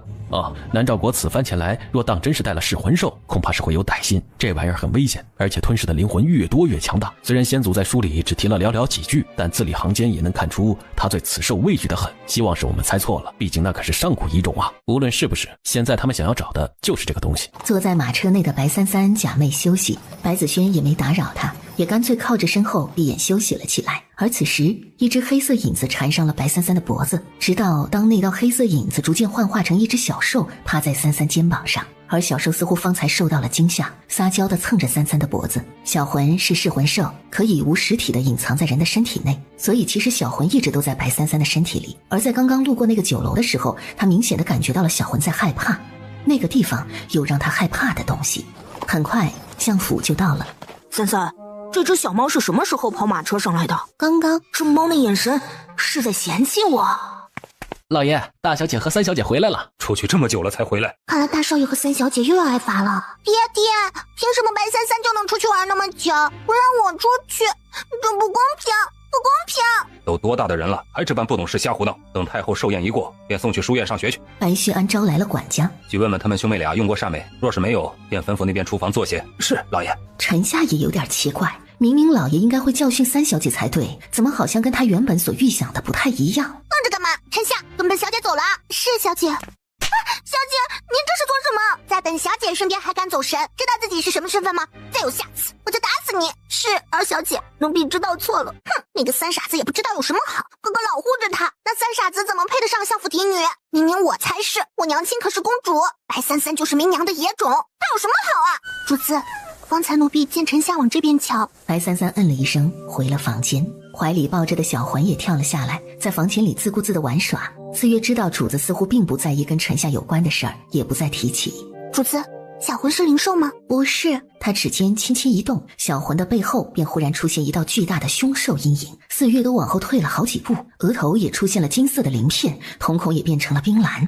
南诏国此番前来，若当真是带了噬魂兽，恐怕是会有歹心。这玩意儿很危险，而且吞噬的灵魂越多越强大。虽然先祖在书里只提了寥寥几句，但字里行间也能看出他对此兽畏惧得很。希望是我们猜错了，毕竟那可是上古异种啊。无论是不是，现在他们想要找的就是这个东西。坐在马车内的白三三假寐休息，白子轩也没打扰他，也干脆靠着身后闭眼休息了起来。而此时，一只黑色影子缠上了白33的脖子，直到当那道黑色影子逐渐幻化成一只小兽趴在33肩膀上，而小兽似乎方才受到了惊吓，撒娇地蹭着33的脖子。小魂是噬魂兽，可以无实体地隐藏在人的身体内，所以其实小魂一直都在白33的身体里。而在刚刚路过那个酒楼的时候，他明显地感觉到了小魂在害怕，那个地方有让他害怕的东西。很快相府就到了。33，这只小猫是什么时候跑马车上来的？刚刚这猫的眼神是在嫌弃我。老爷，大小姐和三小姐回来了。出去这么久了才回来，看来大少爷和三小姐又要挨罚了。爹，凭什么白33就能出去玩那么久，不让我出去？这不公平，不公平！都多大的人了，还这般不懂事瞎胡闹。等太后寿宴一过，便送去书院上学去。白须安招来了管家，去问问他们兄妹俩用过煞美，若是没有，便吩咐那边厨房做些。是，老爷。臣下也有点奇怪，明明老爷应该会教训三小姐才对，怎么好像跟他原本所预想的不太一样？愣着干嘛？臣下跟本小姐走了。是小姐。小姐，您这是做什么？在本小姐身边还敢走神，知道自己是什么身份吗？再有下次，我就打死你！是二小姐，奴婢知道错了。哼，那个三傻子也不知道有什么好，哥哥老护着他，那三傻子怎么配得上相府嫡女？明明我才是，我娘亲可是公主，白33就是没娘的野种，他有什么好啊？主子，方才奴婢见臣下往这边瞧。白33嗯了一声，回了房间，怀里抱着的小魂也跳了下来，在房间里自顾自的玩耍。四月知道主子似乎并不在意跟臣下有关的事儿，也不再提起。主子，小魂是灵兽吗？不是。他指尖轻轻一动，小魂的背后便忽然出现一道巨大的凶兽阴影，四月都往后退了好几步，额头也出现了金色的鳞片，瞳孔也变成了冰蓝。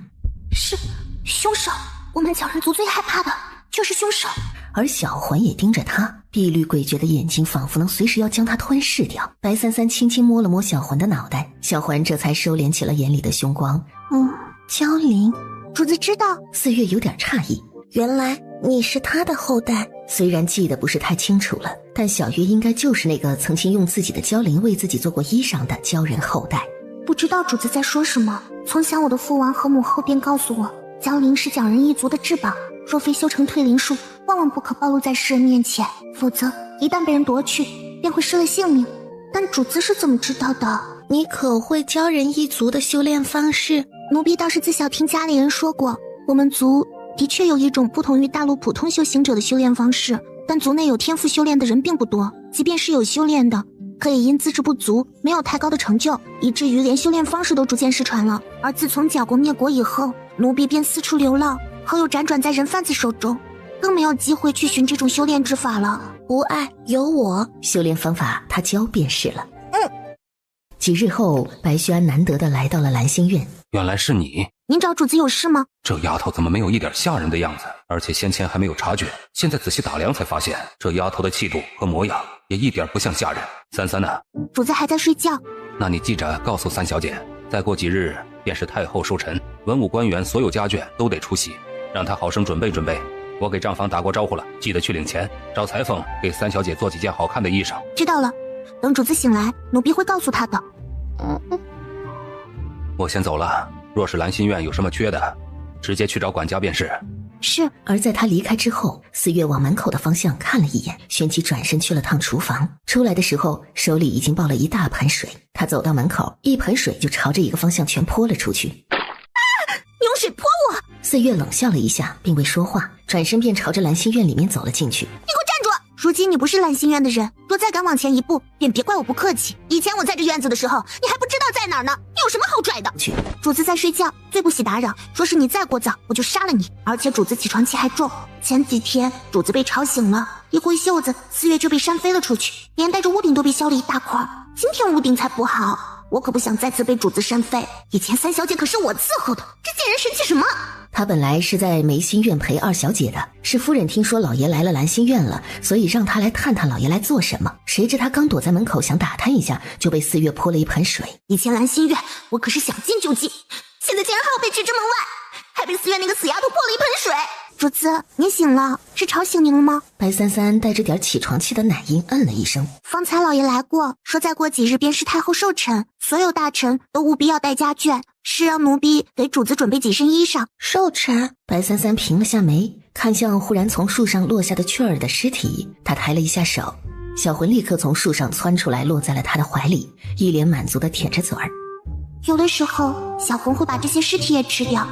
是凶手，我们小人族最害怕的就是凶手。而小魂也盯着他，碧绿诡谲的眼睛仿佛能随时要将他吞噬掉。白33轻轻摸了摸小魂的脑袋，小魂这才收敛起了眼里的凶光。娇灵，主子知道。四月有点诧异，原来你是他的后代。虽然记得不是太清楚了，但小月应该就是那个曾经用自己的娇灵为自己做过衣裳的娇人后代。不知道主子在说什么。从小我的父王和母后便告诉我，娇灵是蒋人一族的至宝，若非修成退灵术，万万不可暴露在世人面前，否则一旦被人夺去，便会失了性命。但主子是怎么知道的？你可会鲛人一族的修炼方式？奴婢倒是自小听家里人说过，我们族的确有一种不同于大陆普通修行者的修炼方式，但族内有天赋修炼的人并不多，即便是有修炼的，可也因资质不足，没有太高的成就，以至于连修炼方式都逐渐失传了。而自从角国灭国以后，奴婢便四处流浪，后又辗转在人贩子手中，更没有机会去寻这种修炼之法了。无碍，有我。修炼方法他教便是了。几日后，白须安难得的来到了兰心院。原来是你。您找主子有事吗？这丫头怎么没有一点吓人的样子？而且先前还没有察觉，现在仔细打量才发现，这丫头的气度和模样也一点不像下人。33呢？主子还在睡觉。那你记着告诉三小姐，再过几日便是太后寿辰，文武官员所有家眷都得出席，让她好生准备准备。我给账房打过招呼了，记得去领钱，找裁缝给三小姐做几件好看的衣裳。知道了，等主子醒来，奴婢会告诉他的。我先走了，若是兰心院有什么缺的，直接去找管家便是。是。而在他离开之后，四月往门口的方向看了一眼，旋即转身去了趟厨房。出来的时候，手里已经抱了一大盆水。他走到门口，一盆水就朝着一个方向全泼了出去。你用水泼我！四月冷笑了一下，并未说话，转身便朝着兰心院里面走了进去。你给我站住！如今你不是兰心院的人，若再敢往前一步，便别怪我不客气。以前我在这院子的时候，你还不知道在哪儿呢，你有什么好拽的？去，主子在睡觉，最不喜打扰。若是你再过早，我就杀了你。而且主子起床气还重，前几天主子被吵醒了，一挥袖子，4月就被扇飞了出去，连带着屋顶都被削了一大块。今天屋顶才不好，我可不想再次被主子扇飞。以前三小姐可是我伺候的，这贱人生气什么？他本来是在梅心院陪二小姐的，是夫人听说老爷来了兰心院了，所以让他来探探老爷来做什么。谁知他刚躲在门口想打探一下，就被4月泼了一盆水。以前兰心院我可是想进就进，现在竟然还要被拒之门外，还被4月那个死丫头泼了一盆水。主子，您醒了，是吵醒您了吗？白33带着点起床气的奶音嗯了一声。方才老爷来过，说再过几日便是太后寿辰，所有大臣都务必要带家眷，是让奴婢给主子准备几身衣裳。寿辰？白33平了下眉，看向忽然从树上落下的雀儿的尸体，他抬了一下手。小魂立刻从树上窜出来，落在了他的怀里，一脸满足地舔着嘴儿。有的时候，小魂会把这些尸体也吃掉，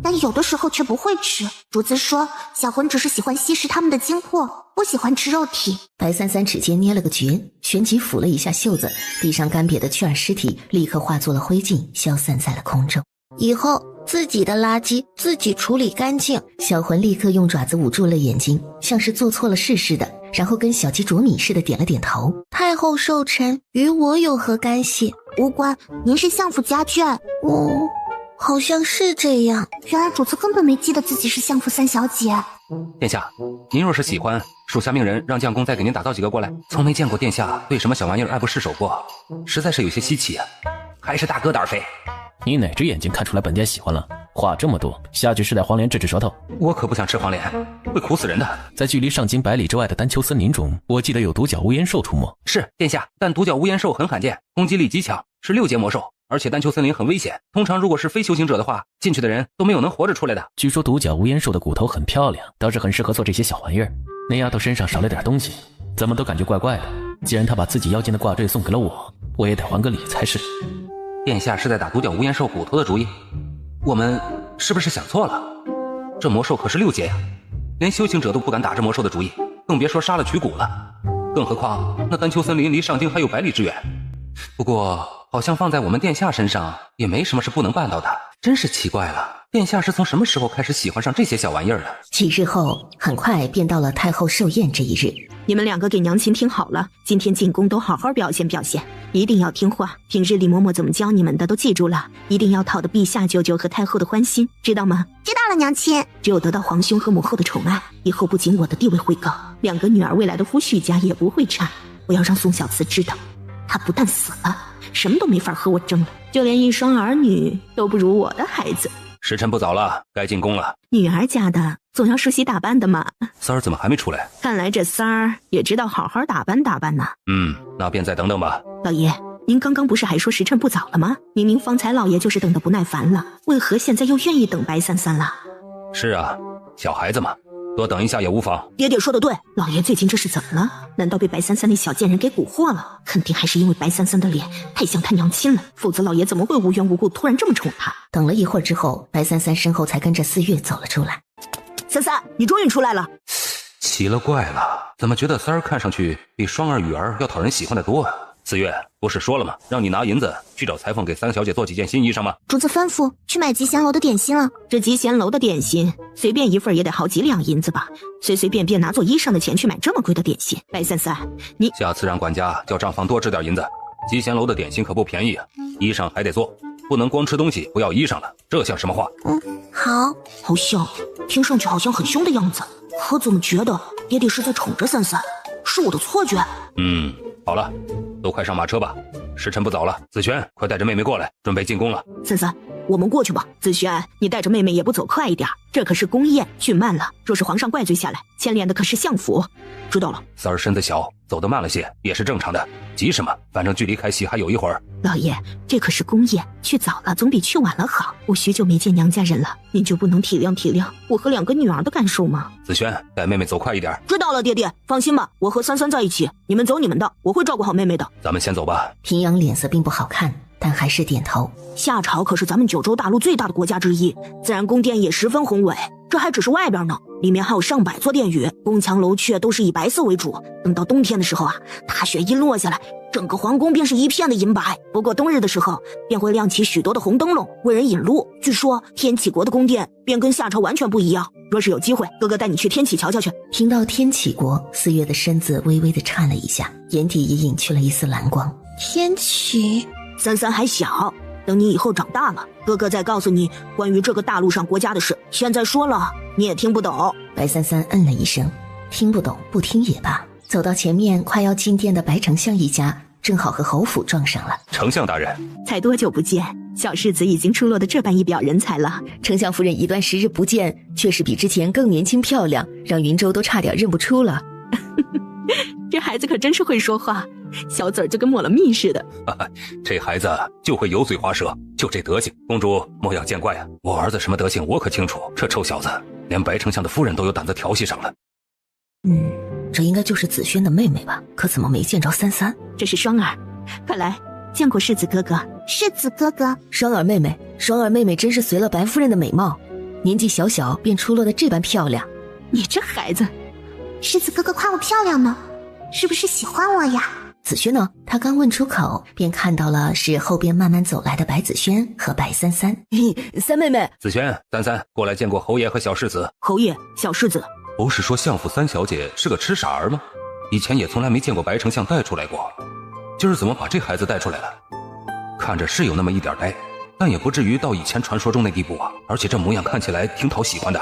但有的时候却不会吃。主子说，小魂只是喜欢吸食他们的精魄，不喜欢吃肉体。白三三指尖捏了个诀，旋即抚了一下袖子，地上干瘪的雀儿尸体立刻化作了灰烬，消散在了空中。以后自己的垃圾自己处理干净。小魂立刻用爪子捂住了眼睛，像是做错了事似的，然后跟小鸡啄米似的点了点头。太后寿辰与我有何干系？无关，您是相府家眷。好像是这样。原来主子根本没记得自己是相府三小姐。殿下，您若是喜欢，属下命人让将工再给您打造几个过来。从没见过殿下对什么小玩意儿爱不释手过，实在是有些稀奇啊。还是大哥胆儿肥。你哪只眼睛看出来本殿喜欢了？话这么多，下去是带黄连治治舌头。我可不想吃黄连，会苦死人的。在距离上京百里之外的丹丘森林中，我记得有独角乌烟兽出没。是殿下，但独角乌烟兽很罕见，攻击力极强，是6阶魔兽，而且丹丘森林很危险，通常如果是非修行者的话，进去的人都没有能活着出来的。据说独角乌烟兽的骨头很漂亮，倒是很适合做这些小玩意儿。那丫头身上少了点东西，怎么都感觉怪怪的。既然她把自己腰间的挂坠送给了我，我也得还个礼才是。殿下是在打独角乌烟兽骨头的主意，我们是不是想错了？这魔兽可是6阶呀，连修行者都不敢打这魔兽的主意，更别说杀了取骨了。更何况那丹丘森林离上京还有百里之远。不过好像放在我们殿下身上也没什么是不能办到的，真是奇怪了。殿下是从什么时候开始喜欢上这些小玩意儿的？几日后，很快便到了太后寿宴这一日。你们2个给娘亲听好了，今天进宫都好好表现表现，一定要听话。平日李嬷嬷怎么教你们的都记住了，一定要讨得陛下舅舅和太后的欢心，知道吗？知道了，娘亲。只有得到皇兄和母后的宠爱，以后不仅我的地位会高，2个女儿未来的夫婿家也不会差。我要让宋小慈知道，她不但死了，什么都没法和我争了，就连一双儿女都不如我的孩子。时辰不早了，该进宫了。女儿家的总要梳洗打扮的嘛。三儿怎么还没出来？看来这三儿也知道好好打扮打扮呢。那便再等等吧。老爷，您刚刚不是还说时辰不早了吗？明明方才老爷就是等得不耐烦了，为何现在又愿意等白三三了？是啊，小孩子嘛，多等一下也无妨。爹爹说的对，老爷最近这是怎么了？难道被白三三那小贱人给蛊惑了？肯定还是因为白三三的脸太像他娘亲了，否则老爷怎么会无缘无故突然这么宠他？等了一会儿之后，白三三身后才跟着四月走了出来。三三，你终于出来了。奇了怪了，怎么觉得三儿看上去比双儿雨儿要讨人喜欢的多啊？四月不是说了吗？让你拿银子去找裁缝给三小姐做几件新衣裳吗？主子吩咐去买集贤楼的点心了。这集贤楼的点心随便一份也得好几两银子吧，随随便便拿做衣裳的钱去买这么贵的点心。白三三，你下次让管家叫账房多支点银子，集贤楼的点心可不便宜啊，衣裳还得做，不能光吃东西不要衣裳了，这像什么话？好。好像听上去好像很凶的样子，可怎么觉得爹爹是在宠着三三？是我的错觉？好了，都快上马车吧，时辰不早了。子轩，快带着妹妹过来，准备进宫了。三三，我们过去吧。子轩，你带着妹妹也不走快一点，这可是宫宴，去慢了，若是皇上怪罪下来，牵连的可是相府。知道了。三儿身子小，走得慢了些，也是正常的。急什么？反正距离开戏还有一会儿。老爷，这可是宫宴，去早了总比去晚了好。我许久没见娘家人了，您就不能体谅体谅我和2个女儿的感受吗？子轩，带妹妹走快一点。知道了，爹爹，放心吧，我和三三在一起，你们走你们的，我会照顾好妹妹的。咱们先走吧。平阳脸色并不好看，但还是点头。夏朝可是咱们九州大陆最大的国家之一，自然宫殿也十分宏伟，这还只是外边呢，里面还有上百座殿宇，宫墙楼阙都是以白色为主。等到冬天的时候啊，大雪一落下来，整个皇宫便是一片的银白。不过冬日的时候，便会亮起许多的红灯笼，为人引路。据说天启国的宫殿便跟夏朝完全不一样。若是有机会，哥哥带你去天启瞧瞧去。听到天启国，四月的身子微微的颤了一下，眼底也隐去了一丝蓝光。天启，三三还小，等你以后长大了，哥哥再告诉你关于这个大陆上国家的事。现在说了，你也听不懂。白三三嗯了一声，听不懂不听也罢。走到前面快要进殿的白丞相一家，正好和侯府撞上了。丞相大人，才多久不见，小世子已经出落得这般一表人才了。丞相夫人一段时日不见，确实比之前更年轻漂亮，让云州都差点认不出了。这孩子可真是会说话，小嘴就跟抹了蜜似的。这孩子就会油嘴滑舌，就这德行，公主莫要见怪啊！我儿子什么德行我可清楚，这臭小子连白丞相的夫人都有胆子调戏上了。这应该就是子轩的妹妹吧？可怎么没见着33？这是双儿，快来，见过世子哥哥。世子哥哥，双儿妹妹，双儿妹妹真是随了白夫人的美貌，年纪小小便出落得这般漂亮。你这孩子，世子哥哥夸我漂亮呢，是不是喜欢我呀？子轩呢？他刚问出口，便看到了是后边慢慢走来的白子轩和白33。三妹妹，子轩、33，过来见过侯爷和小世子。侯爷，小世子，不是说相府三小姐是个痴傻儿吗？以前也从来没见过白丞相带出来过，今儿怎么把这孩子带出来了？看着是有那么一点呆，但也不至于到以前传说中那地步啊！而且这模样看起来挺讨喜欢的，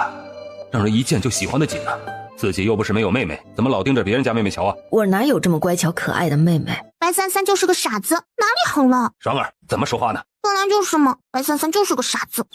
让人一见就喜欢的紧啊！自己又不是没有妹妹，怎么老盯着别人家妹妹瞧啊？我哪有这么乖巧可爱的妹妹？白33就是个傻子，哪里好了？双儿怎么说话呢？本来就是嘛，白33就是个傻子。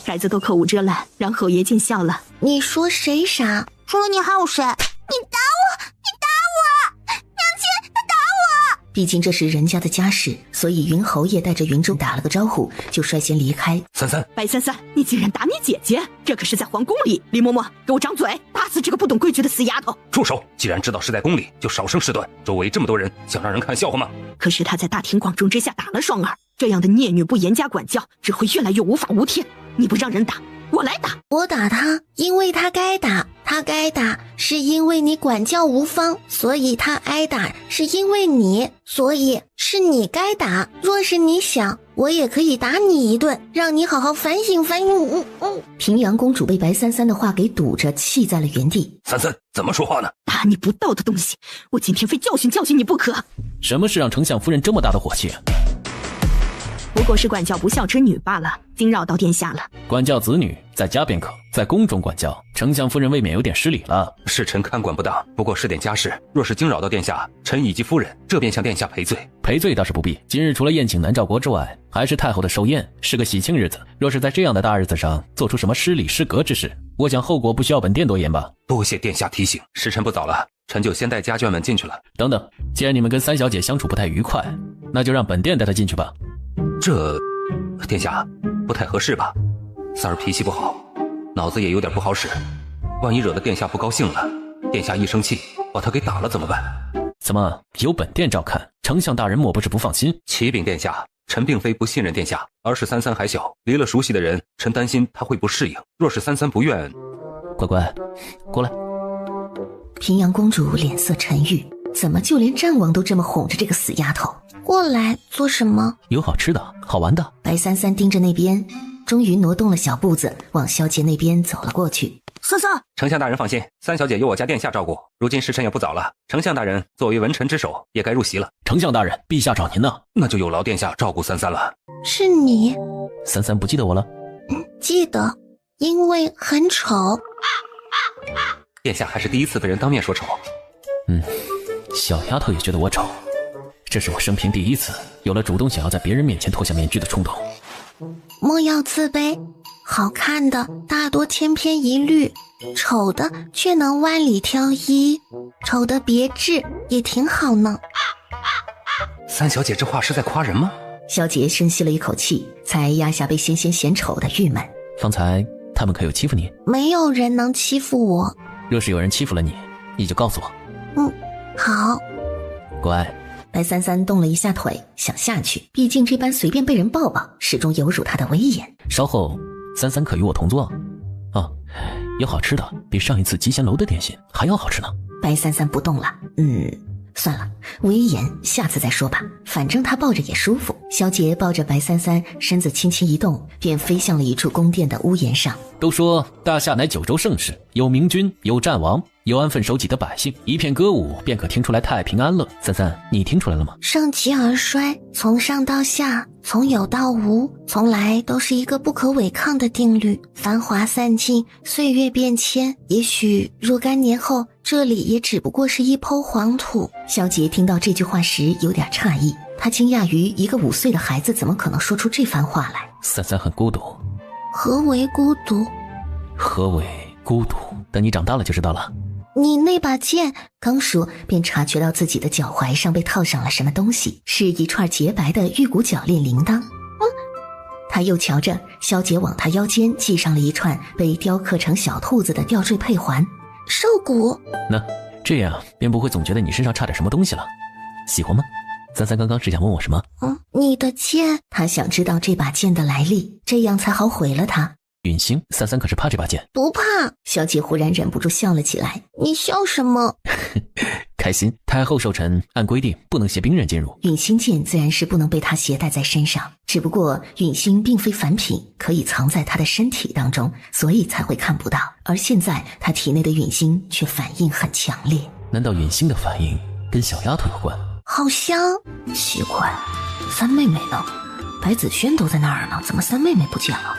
孩子都口无遮拦，让侯爷见笑了。你说谁傻？除了你还有谁？你打我！你打我！娘亲，他打我！毕竟这是人家的家事，所以云侯爷带着云中打了个招呼，就率先离开。33，白33，你竟然打你姐姐，这可是在皇宫里！李嬷嬷，给我张嘴，打死这个不懂规矩的死丫头！住手！既然知道是在宫里，就少生事端。周围这么多人，想让人看笑话吗？可是她在大庭广众之下打了双儿，这样的孽女不严加管教，只会越来越无法无天。你不让人打，我来打。我打他，因为他该打，他该打，是因为你管教无方，所以他挨打，是因为你，所以是你该打。若是你想，我也可以打你一顿，让你好好反省反省。平阳公主被白33的话给堵着，气在了原地。33怎么说话呢？打你不道的东西，我今天非教训教训你不可。什么事让丞相夫人这么大的火气？不过是管教不孝之女罢了，惊扰到殿下了。管教子女在家便可，在宫中管教，丞相夫人未免有点失礼了。是臣看管不当，不过是点家事，若是惊扰到殿下，臣以及夫人这便向殿下赔罪。赔罪倒是不必，今日除了宴请南诏国之外，还是太后的寿宴，是个喜庆日子。若是在这样的大日子上做出什么失礼失格之事，我想后果不需要本殿多言吧。多谢殿下提醒，时辰不早了，臣就先带家眷们进去了。等等，既然你们跟三小姐相处不太愉快，那就让本殿带她进去吧。这，殿下不太合适吧？三儿脾气不好，脑子也有点不好使，万一惹得殿下不高兴了，殿下一生气把他给打了怎么办？怎么有本殿照看，丞相大人莫不是不放心？启禀殿下，臣并非不信任殿下，而是33还小，离了熟悉的人，臣担心他会不适应。若是33不愿，乖乖，过来。平阳公主脸色沉郁，怎么就连战王都这么哄着这个死丫头？过来做什么？有好吃的，好玩的。白33盯着那边，终于挪动了小步子，往萧杰那边走了过去。33，丞相大人放心，三小姐由我家殿下照顾。如今时辰也不早了，丞相大人作为文臣之首，也该入席了。丞相大人，陛下找您呢。那就有劳殿下照顾33了。是你33不记得我了？记得，因为很丑。殿下还是第一次被人当面说丑。小丫头也觉得我丑，这是我生平第一次有了主动想要在别人面前脱下面具的冲动。莫要自卑，好看的大多千篇一律，丑的却能万里挑一，丑的别致也挺好呢。三小姐这话是在夸人吗？萧杰深吸了一口气，才压下被仙仙嫌丑的郁闷。方才他们可有欺负你？没有人能欺负我。若是有人欺负了你，你就告诉我。好。乖。白33动了一下腿，想下去，毕竟这般随便被人抱抱，始终有辱他的威严。稍后33可与我同坐啊，有好吃的，比上一次集贤楼的点心还要好吃呢。白33不动了，算了，威严下次再说吧，反正他抱着也舒服。萧杰抱着白33，身子轻轻一动，便飞向了一处宫殿的屋檐上。都说大夏乃九州盛世，有明君，有战王，有安分守己的百姓，一片歌舞便可听出来太平安乐。33，你听出来了吗？盛极而衰，从上到下，从有到无，从来都是一个不可违抗的定律。繁华散尽，岁月变迁，也许若干年后，这里也只不过是一抔黄土。萧杰听到这句话时有点诧异，他惊讶于一个5岁的孩子怎么可能说出这番话来。33很孤独。何为孤独？何为孤独？等你长大了就知道了。你那把剑，刚说便察觉到自己的脚踝上被套上了什么东西，是一串洁白的玉骨铰链铃铛。他又瞧着萧杰往他腰间系上了一串被雕刻成小兔子的吊坠佩环。兽骨。那这样便不会总觉得你身上差点什么东西了。喜欢吗？三三刚刚是想问我什么？你的剑。他想知道这把剑的来历，这样才好毁了他。允星，三三可是怕这把剑。不怕。小姐忽然忍不住笑了起来。你笑什么？开心。太后寿辰按规定不能携兵刃进入，允星剑自然是不能被他携带在身上，只不过允星并非凡品，可以藏在他的身体当中，所以才会看不到。而现在他体内的允星却反应很强烈。难道允星的反应跟小丫头有关？好像。奇怪，三妹妹呢？白子轩都在那儿呢，怎么三妹妹不见了？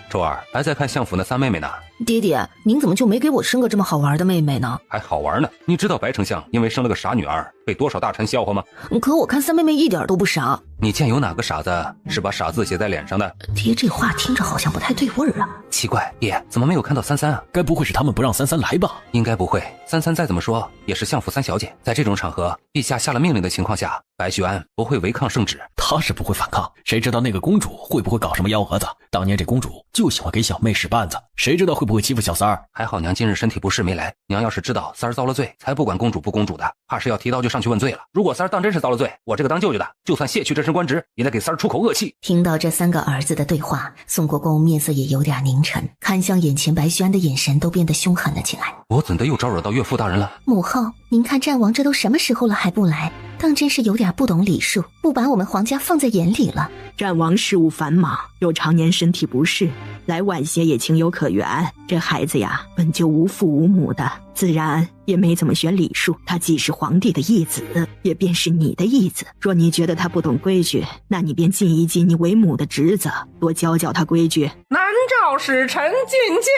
周儿还在看相府那三妹妹呢。爹爹，您怎么就没给我生个这么好玩的妹妹呢？还好玩呢。你知道白丞相因为生了个傻女儿被多少大臣笑话吗？可我看三妹妹一点都不傻。你见有哪个傻子是把傻字写在脸上的？爹，这话听着好像不太对味儿啊。奇怪，爹怎么没有看到三三啊？该不会是他们不让三三来吧？应该不会，三三再怎么说也是相府三小姐，在这种场合陛下下了命令的情况下，白须安不会违抗圣旨。他是不会反抗，谁知道那个公主会不会搞什么幺蛾子？当年这公主就喜欢给小妹使绊子，谁知道会不会欺负小三儿？还好娘今日身体不适没来，娘要是知道三儿遭了罪，才不管公主不公主的，怕是要提刀就上去问罪了。如果三儿当真是遭了罪，我这个当舅舅的就算卸去这身官职，也得给三儿出口恶气。听到这三个儿子的对话，宋国公面色也有点凝沉，看向眼前白须安的眼神都变得凶狠了起来。我怎的又招惹到岳父大人了？母后，您看战王这都什么时候了还不来，当真是有点不懂礼数，不把我们皇家放在眼里了。战王事务繁忙，又常年身体不适，来晚些也情有可原。这孩子呀，本就无父无母的，自然也没怎么学礼数。他既是皇帝的义子，也便是你的义子。若你觉得他不懂规矩，那你便尽一尽你为母的职责，多教教他规矩。南诏使臣觐见。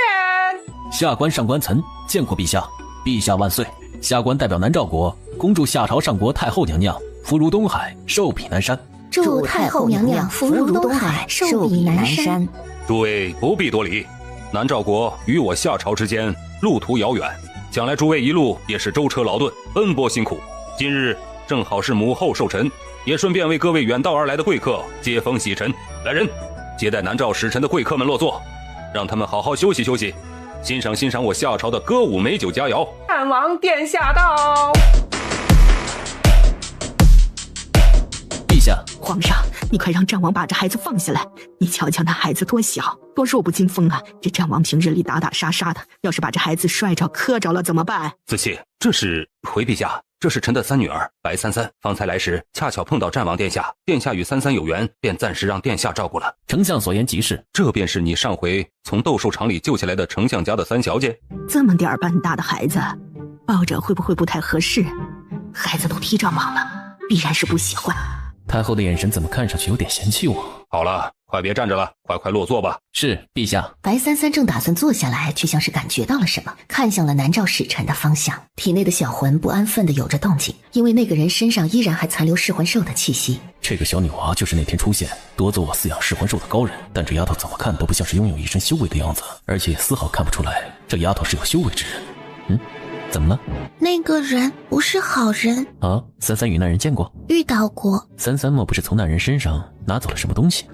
下官上官岑见过陛下。陛下万岁。下官代表南诏国恭祝夏朝上国太后娘娘福如东海，寿比南山。祝太后娘娘福如东海，寿比南山。诸位不必多礼，南诏国与我夏朝之间路途遥远，想来诸位一路也是舟车劳顿，奔波辛苦。今日正好是母后寿辰，也顺便为各位远道而来的贵客接风洗尘。来人，接待南诏使臣的贵客们落座，让他们好好休息休息，欣赏欣赏我夏朝的歌舞美酒佳肴。汉王殿下到。陛下，皇上，你快让战王把这孩子放下来。你瞧瞧那孩子多小，多弱不禁风啊！这战王平日里打打杀杀的，要是把这孩子摔着磕着了怎么办？子期，这是回陛下，这是臣的三女儿白三三，方才来时恰巧碰到战王殿下，殿下与三三有缘，便暂时让殿下照顾了。丞相所言极是，这便是你上回从斗兽场里救下来的丞相家的三小姐。这么点半大的孩子，抱着会不会不太合适？孩子都踢着网了，必然是不喜欢。太后的眼神怎么看上去有点嫌弃我？好了，快别站着了，快落座吧。是，陛下。白三三正打算坐下来，却像是感觉到了什么，看向了南诏使臣的方向，体内的小魂不安分的有着动静，因为那个人身上依然还残留噬魂兽的气息。这个小女娃就是那天出现夺走我饲养噬魂兽的高人，但这丫头怎么看都不像是拥有一身修为的样子，而且丝毫看不出来这丫头是有修为之人。怎么了？那个人不是好人啊！三三与那人见过？遇到过。三三莫不是从那人身上拿走了什么东西？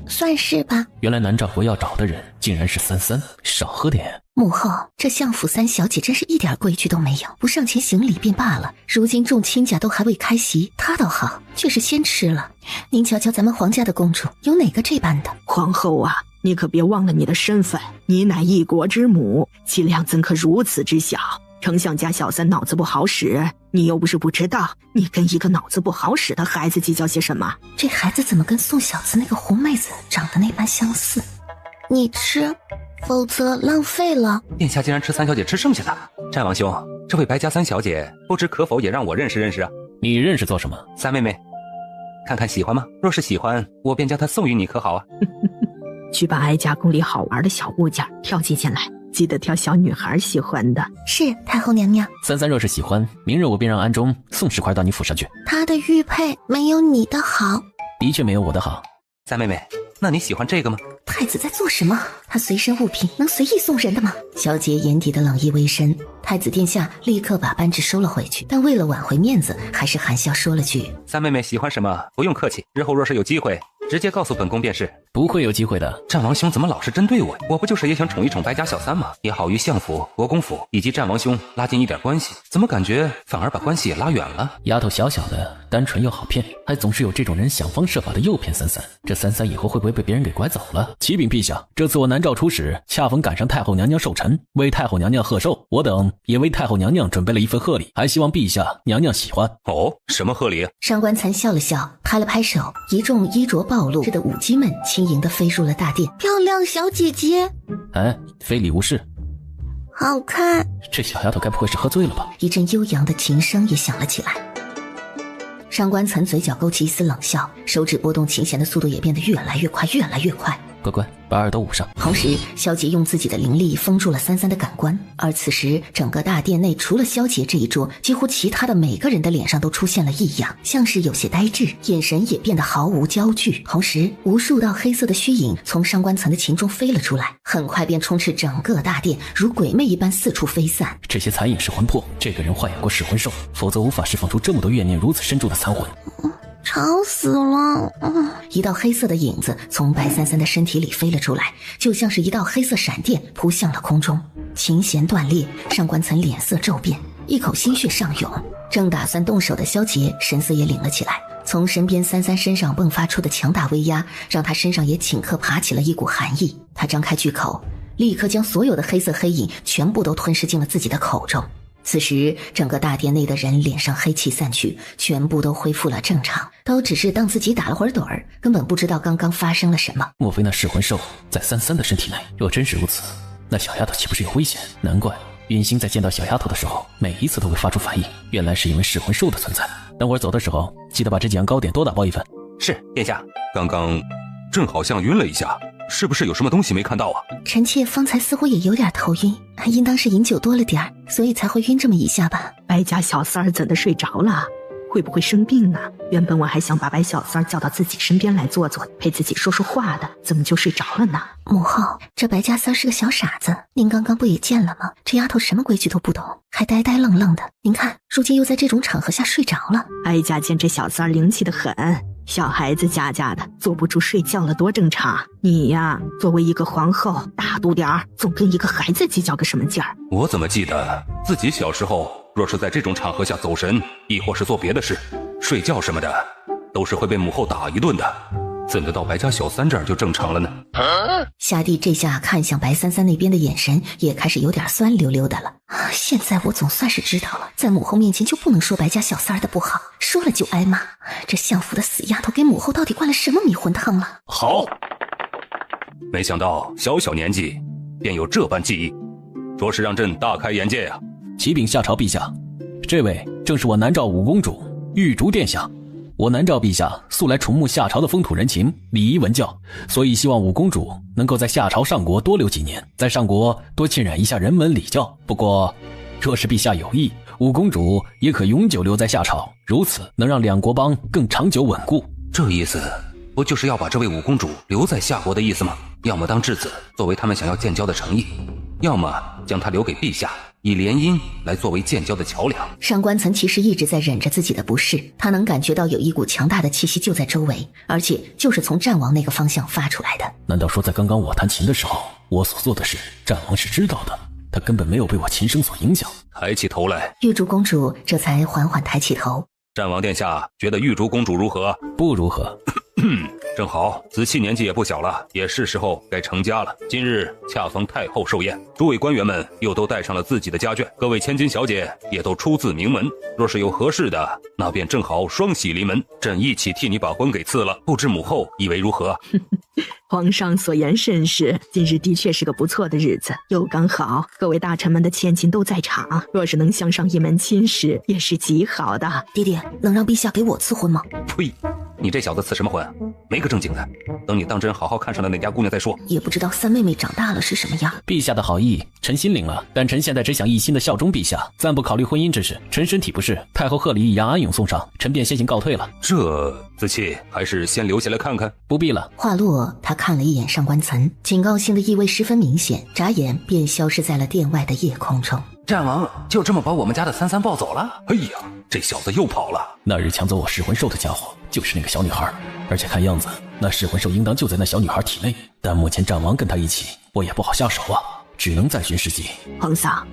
算是吧。原来南诏国要找的人竟然是三三，少喝点。母后，这相府三小姐真是一点规矩都没有，不上前行礼便罢了，如今众亲家都还未开席，她倒好，却是先吃了。您瞧瞧咱们皇家的公主，有哪个这般的？皇后啊，你可别忘了你的身份，你乃一国之母，气量怎可如此之小？丞相家小三脑子不好使，你又不是不知道，你跟一个脑子不好使的孩子计较些什么？这孩子怎么跟宋小子那个红妹子长得那般相似？你吃，否则浪费了。殿下竟然吃三小姐吃剩下的。战王兄，这位白家三小姐不知可否也让我认识认识啊？你认识做什么？三妹妹，看看喜欢吗？若是喜欢，我便将她送与你，可好啊？去把哀家宫里好玩的小物件挑起进来，记得挑小女孩喜欢的。是，太后娘娘。三三若是喜欢，明日我便让安中送10块到你府上去。他的玉佩没有你的好。的确没有我的好。三妹妹，那你喜欢这个吗？太子在做什么？他随身物品能随意送人的吗？小姐眼底的冷意微深，太子殿下立刻把扳指收了回去，但为了挽回面子，还是含笑说了句：三妹妹喜欢什么不用客气，日后若是有机会，直接告诉本宫便是。不会有机会的。战王兄怎么老是针对我？我不就是也想宠一宠白家小三吗？也好与相府、国公府以及战王兄拉近一点关系。怎么感觉反而把关系也拉远了？丫头小小的，单纯又好骗，还总是有这种人想方设法的诱骗三三。这三三以后会不会被别人给拐走了？启禀陛下，这次我南诏出使，恰逢赶上太后娘娘寿辰，为太后娘娘贺寿，我等也为太后娘娘准备了一份贺礼，还希望陛下娘娘喜欢。哦，什么贺礼？上官岑笑了笑，拍了拍手，一众衣着暴露的舞姬们轻盈地飞入了大殿。漂亮小姐姐，哎，非礼勿视。好看。这小丫头该不会是喝醉了吧？一阵悠扬的琴声也响了起来。上官岑嘴角勾起一丝冷笑，手指拨动琴弦的速度也变得越来越快，越来越快。乖乖，把耳朵捂上。同时，萧杰用自己的灵力封住了三三的感官，而此时整个大殿内除了萧杰这一桌，几乎其他的每个人的脸上都出现了异样，像是有些呆滞，眼神也变得毫无焦距。同时，无数道黑色的虚影从上官岑的琴中飞了出来，很快便充斥整个大殿，如鬼魅一般四处飞散。这些残影是魂魄，这个人豢养过噬魂兽，否则无法释放出这么多怨念如此深重的残魂。吵死了！一道黑色的影子从白三三的身体里飞了出来，就像是一道黑色闪电扑向了空中。琴弦断裂，上官岑脸色骤变，一口心血上涌。正打算动手的萧杰神色也凛了起来，从身边三三身上迸发出的强大威压，让他身上也顷刻爬起了一股寒意。他张开巨口，立刻将所有的黑色黑影全部都吞噬进了自己的口中。此时整个大殿内的人脸上黑气散去，全部都恢复了正常，都只是当自己打了会儿盹儿，根本不知道刚刚发生了什么。莫非那噬魂兽在三三的身体内？若真是如此，那小丫头岂不是有危险？难怪云星在见到小丫头的时候每一次都会发出反应，原来是因为噬魂兽的存在。等会儿走的时候记得把这几样糕点多打包一份。是，殿下。刚刚朕好像晕了一下，是不是有什么东西没看到啊？臣妾方才似乎也有点头晕，应当是饮酒多了点儿，所以才会晕这么一下吧。白家小三儿怎的睡着了？会不会生病呢？原本我还想把白小三儿叫到自己身边来坐坐，陪自己说说话的，怎么就睡着了呢？母后，这白家三是个小傻子，您刚刚不也见了吗？这丫头什么规矩都不懂，还呆呆愣愣的。您看，如今又在这种场合下睡着了。哀家见这小三儿灵气得很，小孩子家家的，坐不住睡觉了多正常。你呀，作为一个皇后，大度点儿，总跟一个孩子计较个什么劲儿？我怎么记得自己小时候若是在这种场合下走神，亦或是做别的事，睡觉什么的，都是会被母后打一顿的，怎的到白家小三这儿就正常了呢？夏帝这下看向白三三那边的眼神也开始有点酸溜溜的了。现在我总算是知道了，在母后面前就不能说白家小三儿的不好，说了就挨骂。这相府的死丫头给母后到底灌了什么迷魂汤了？好，没想到小小年纪便有这般技艺，着实让朕大开眼界呀！启禀下朝陛下，这位正是我南诏五公主玉竹殿下。我南诏陛下素来崇慕夏朝的风土人情、礼仪文教，所以希望五公主能够在夏朝上国多留几年，在上国多浸染一下人文礼教。不过，若是陛下有意，五公主也可永久留在夏朝，如此能让两国邦更长久稳固。这意思不就是要把这位五公主留在夏国的意思吗？要么当质子，作为他们想要建交的诚意，要么将她留给陛下，以联姻来作为建交的桥梁。上官岑其实一直在忍着自己的不适，他能感觉到有一股强大的气息就在周围，而且就是从战王那个方向发出来的。难道说在刚刚我弹琴的时候，我所做的事战王是知道的？他根本没有被我琴声所影响。抬起头来，玉竹公主这才缓缓抬起头。战王殿下觉得玉竹公主如何？不如何。正好子期年纪也不小了，也是时候该成家了。今日恰逢太后寿宴，诸位官员们又都带上了自己的家眷，各位千金小姐也都出自名门，若是有合适的，那便正好双喜临门，朕一起替你把婚给赐了，不知母后以为如何？皇上所言甚是，今日的确是个不错的日子，又刚好各位大臣们的千金都在场，若是能相上一门亲事，也是极好的。爹爹，能让陛下给我赐婚吗？呸！你这小子赐什么婚？没个正经的，等你当真好好看上了哪家姑娘再说。也不知道三妹妹长大了是什么样。陛下的好意，臣心领了，但臣现在只想一心的效忠陛下，暂不考虑婚姻之事。臣身体不适，太后贺礼已让安永送上，臣便先行告退了。这子期还是先留下来看看。不必了。话落，他看了一眼上官岑，警告性的意味十分明显，眨眼便消失在了殿外的夜空中。战王就这么把我们家的三三抱走了？哎呀，这小子又跑了。那日抢走我噬魂兽的家伙就是那个小女孩，而且看样子那噬魂兽应当就在那小女孩体内，但目前战王跟她一起，我也不好下手啊，只能再寻时机。皇嫂，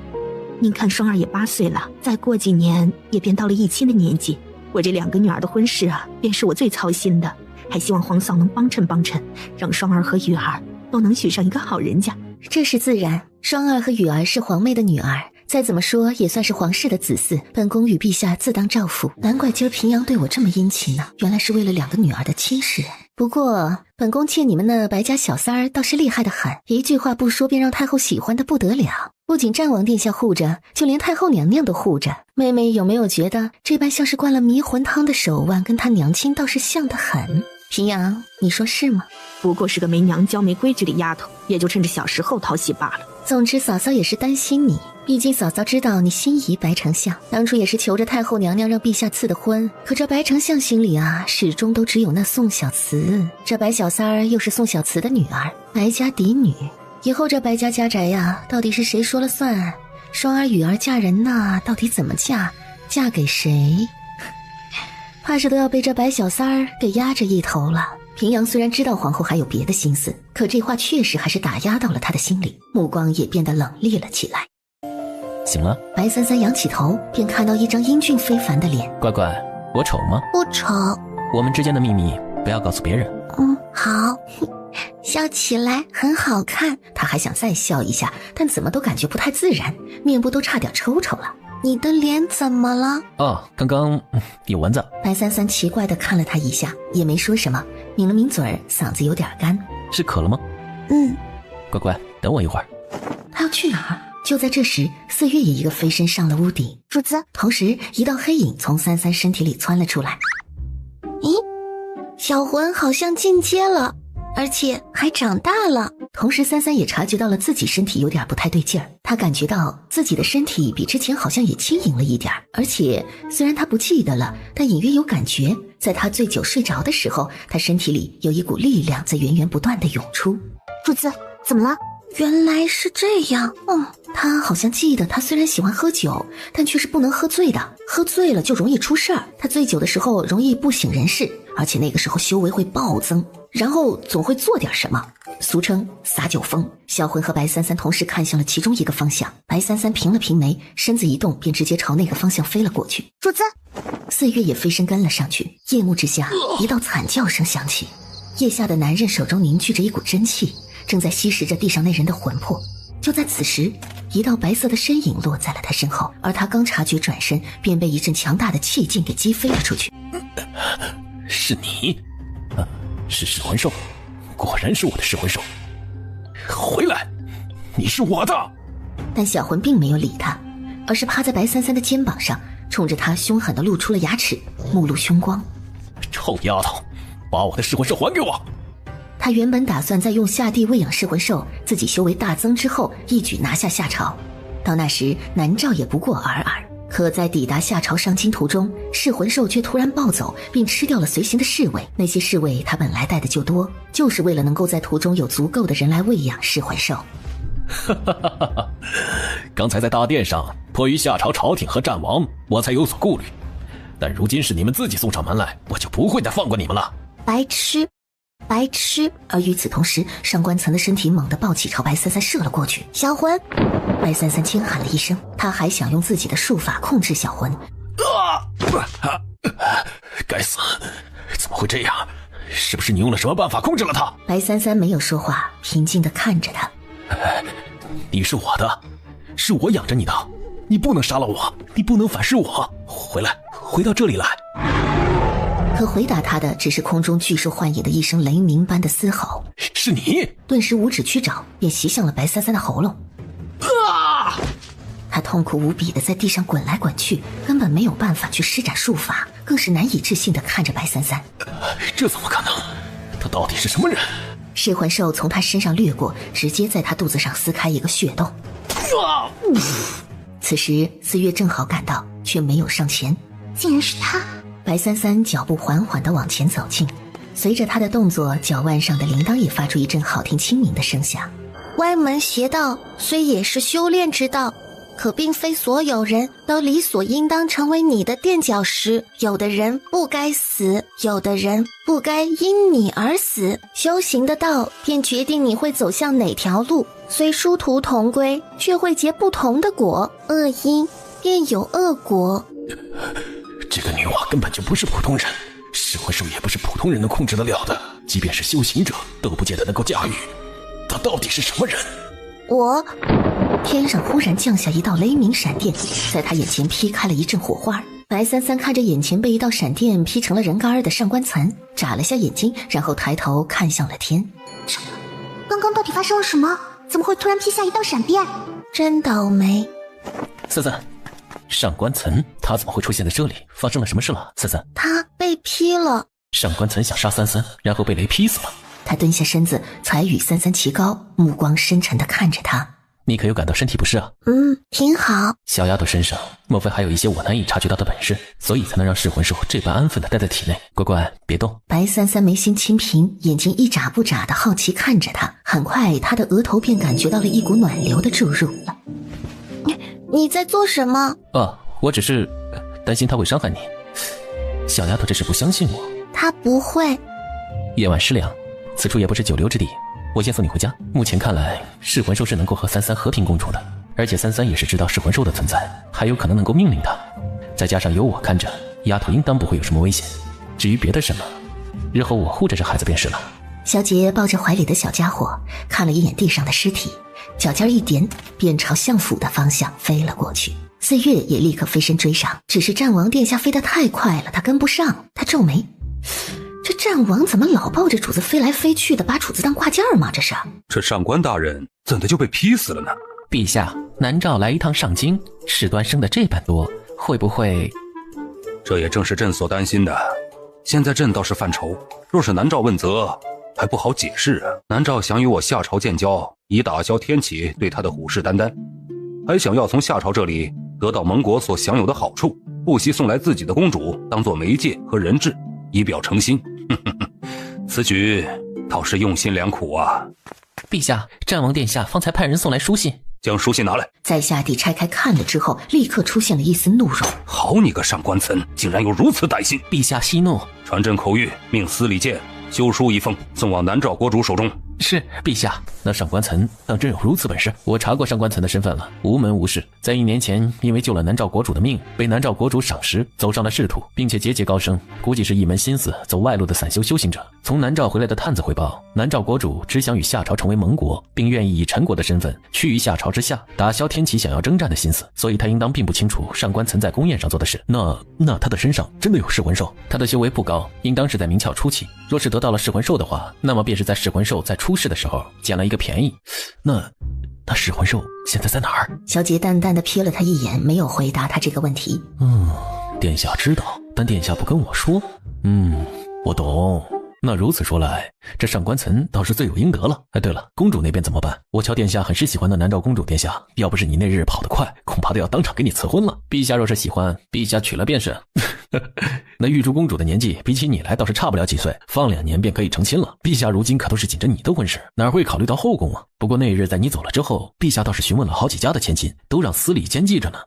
您看双儿也8岁了，再过几年也便到了议亲的年纪，我这2个女儿的婚事啊，便是我最操心的，还希望皇嫂能帮衬帮衬，让双儿和雨儿都能娶上一个好人家。这是自然，双儿和雨儿是皇妹的女儿，再怎么说也算是皇室的子嗣，本宫与陛下自当照拂。难怪今儿平阳对我这么殷勤呢，原来是为了2个女儿的亲事。不过本宫见你们那白家小三儿倒是厉害得很，一句话不说便让太后喜欢得不得了，不仅战王殿下护着，就连太后娘娘都护着。妹妹有没有觉得这般像是灌了迷魂汤的手腕跟她娘亲倒是像得很？平阳，你说是吗？不过是个没娘教没规矩的丫头，也就趁着小时候讨喜罢了。总之嫂嫂也是担心你，毕竟嫂嫂知道你心仪白丞相，当初也是求着太后娘娘让陛下赐的婚，可这白丞相心里啊，始终都只有那宋小慈，这白小三儿又是宋小慈的女儿，白家嫡女，以后这白家家宅呀，到底是谁说了算？双儿雨儿嫁人呐，到底怎么嫁？嫁给谁？怕是都要被这白小三儿给压着一头了。平阳虽然知道皇后还有别的心思，可这话确实还是打压到了他的心里，目光也变得冷冽了起来。醒了？白三三仰起头，便看到一张英俊非凡的脸。乖乖，我丑吗？不丑。我们之间的秘密不要告诉别人。好。笑起来很好看。他还想再笑一下，但怎么都感觉不太自然，面部都差点抽抽了。你的脸怎么了？哦，刚刚有蚊子。白三三奇怪地看了他一下，也没说什么，抿了抿嘴儿，嗓子有点干。是渴了吗？乖乖，等我一会儿。他要去哪儿？就在这时，四月也一个飞身上了屋顶。主子，同时一道黑影从三三身体里窜了出来。咦，小魂好像进阶了，而且还长大了。同时三三也察觉到了自己身体有点不太对劲儿，他感觉到自己的身体比之前好像也轻盈了一点，而且虽然他不记得了，但隐约有感觉，在他醉酒睡着的时候，他身体里有一股力量在源源不断地涌出。主子，怎么了？原来是这样。他好像记得，他虽然喜欢喝酒，但却是不能喝醉的，喝醉了就容易出事儿。他醉酒的时候容易不省人事，而且那个时候修为会暴增，然后总会做点什么，俗称撒酒疯。销魂和白三三同时看向了其中一个方向，白三三平了平眉，身子一动，便直接朝那个方向飞了过去。主子，四月也飞身跟了上去。夜幕之下，一道惨叫声响起，腋下的男人手中凝聚着一股真气，正在吸食着地上那人的魂魄。就在此时，一道白色的身影落在了他身后，而他刚察觉转身，便被一阵强大的气劲给击飞了出去。是你？是噬魂兽，果然是我的噬魂兽。回来，你是我的。但小魂并没有理他，而是趴在白三三的肩膀上，冲着他凶狠地露出了牙齿，目露凶光。臭丫头，把我的噬魂兽还给我！他原本打算在用下地喂养噬魂兽，自己修为大增之后，一举拿下夏朝。到那时，南诏也不过尔尔。可在抵达夏朝上京途中，噬魂兽却突然暴走，并吃掉了随行的侍卫。那些侍卫他本来带的就多，就是为了能够在途中有足够的人来喂养噬魂兽。刚才在大殿上，迫于夏朝朝廷和战王，我才有所顾虑。但如今是你们自己送上门来，我就不会再放过你们了。白痴！白痴！而与此同时，上官层的身体猛地暴起，朝白三三射了过去。小魂！白三三轻喊了一声，他还想用自己的术法控制小魂。该死，怎么会这样？是不是你用了什么办法控制了他？白三三没有说话，平静地看着他。你是我的，是我养着你的，你不能杀了我，你不能反噬我。回来，回到这里来。可回答他的只是空中巨兽幻影的一声雷鸣般的嘶吼。是你！顿时五指屈爪，便袭向了白三三的喉咙。他痛苦无比的在地上滚来滚去，根本没有办法去施展术法，更是难以置信的看着白三三。这怎么可能？他到底是什么人？噬魂兽从他身上掠过，直接在他肚子上撕开一个血洞。此时四月正好赶到，却没有上前。竟然是他！白三三脚步缓缓地往前走近，随着他的动作，脚腕上的铃铛也发出一阵好听清明的声响。歪门邪道虽也是修炼之道，可并非所有人都理所应当成为你的垫脚石。有的人不该死，有的人不该因你而死。修行的道便决定你会走向哪条路，虽殊途同归，却会结不同的果。恶因便有恶果。这个女娲根本就不是普通人，噬魂兽也不是普通人能控制得了的，即便是修行者都不见得能够驾驭。他到底是什么人？天上忽然降下一道雷鸣闪电，在他眼前劈开了一阵火花。白三三看着眼前被一道闪电劈成了人干儿的上官岑，眨了下眼睛，然后抬头看向了天。刚刚到底发生了什么？怎么会突然劈下一道闪电？真倒霉。三三，上官岑他怎么会出现在这里？发生了什么事了？三三，他被劈了。上官岑想杀三三，然后被雷劈死了。他蹲下身子，才与三三齐高，目光深沉地看着他。你可有感到身体不适啊？挺好。小丫头身上莫非还有一些我难以察觉到的本事，所以才能让噬魂兽这般安分地待在体内？乖乖别动。白三三眉心轻平，眼睛一眨不眨地好奇看着他。很快他的额头便感觉到了一股暖流的注入。你在做什么？我只是担心他会伤害你。小丫头这是不相信我。他不会。夜晚湿凉，此处也不是久留之地，我先送你回家。目前看来，噬魂兽是能够和三三和平共处的，而且三三也是知道噬魂兽的存在，还有可能能够命令他。再加上有我看着，丫头应当不会有什么危险。至于别的什么，日后我护着这孩子便是了。小杰抱着怀里的小家伙，看了一眼地上的尸体，脚尖一点，便朝相府的方向飞了过去。四月也立刻飞身追上，只是战王殿下飞得太快了，他跟不上。他皱眉，这战王怎么老抱着主子飞来飞去的，把主子当挂件吗？这上官大人怎的就被劈死了呢？陛下，南诏来一趟上京，事端升得这般多，会不会……这也正是朕所担心的。现在朕倒是犯愁，若是南诏问责，还不好解释啊。南诏想与我夏朝建交，以打消天启对他的虎视眈眈，还想要从夏朝这里得到盟国所享有的好处，不惜送来自己的公主当作媒介和人质，以表诚心。此举倒是用心良苦啊。陛下，战王殿下方才派人送来书信。将书信拿来。在下帝拆开看了之后，立刻出现了一丝怒容。好你个上官岑，竟然有如此歹心！陛下息怒，传朕口谕，命司礼监修书一封，送往南诏国主手中。是，陛下。那上官岑当真有如此本事？我查过上官岑的身份了，无门无事。在1年前，因为救了南诏国主的命，被南诏国主赏识，走上了仕途，并且节节高升。估计是一门心思走外路的散修修行者。从南诏回来的探子汇报，南诏国主只想与夏朝成为盟国，并愿意以陈国的身份趋于夏朝之下，打消天启想要征战的心思。所以他应当并不清楚上官岑在宫宴上做的事。那他的身上真的有噬魂兽？他的修为不高，应当是在明窍初期。若是得到了噬魂兽的话，那么便是在噬魂兽在出世的时候捡了一个便宜。那噬魂兽现在在哪儿？小杰淡淡的瞥了他一眼，没有回答他这个问题。殿下知道，但殿下不跟我说。我懂。那如此说来，这上官岑倒是罪有应得了。哎，对了，公主那边怎么办？我瞧殿下很是喜欢那南诏公主殿下，要不是你那日跑得快，恐怕都要当场给你赐婚了。陛下若是喜欢，陛下娶了便是。那玉珠公主的年纪比起你来倒是差不了几岁，放2年便可以成亲了。陛下如今可都是紧着你的婚事，哪会考虑到后宫啊？不过那日在你走了之后，陛下倒是询问了好几家的千金，都让司礼监记着呢。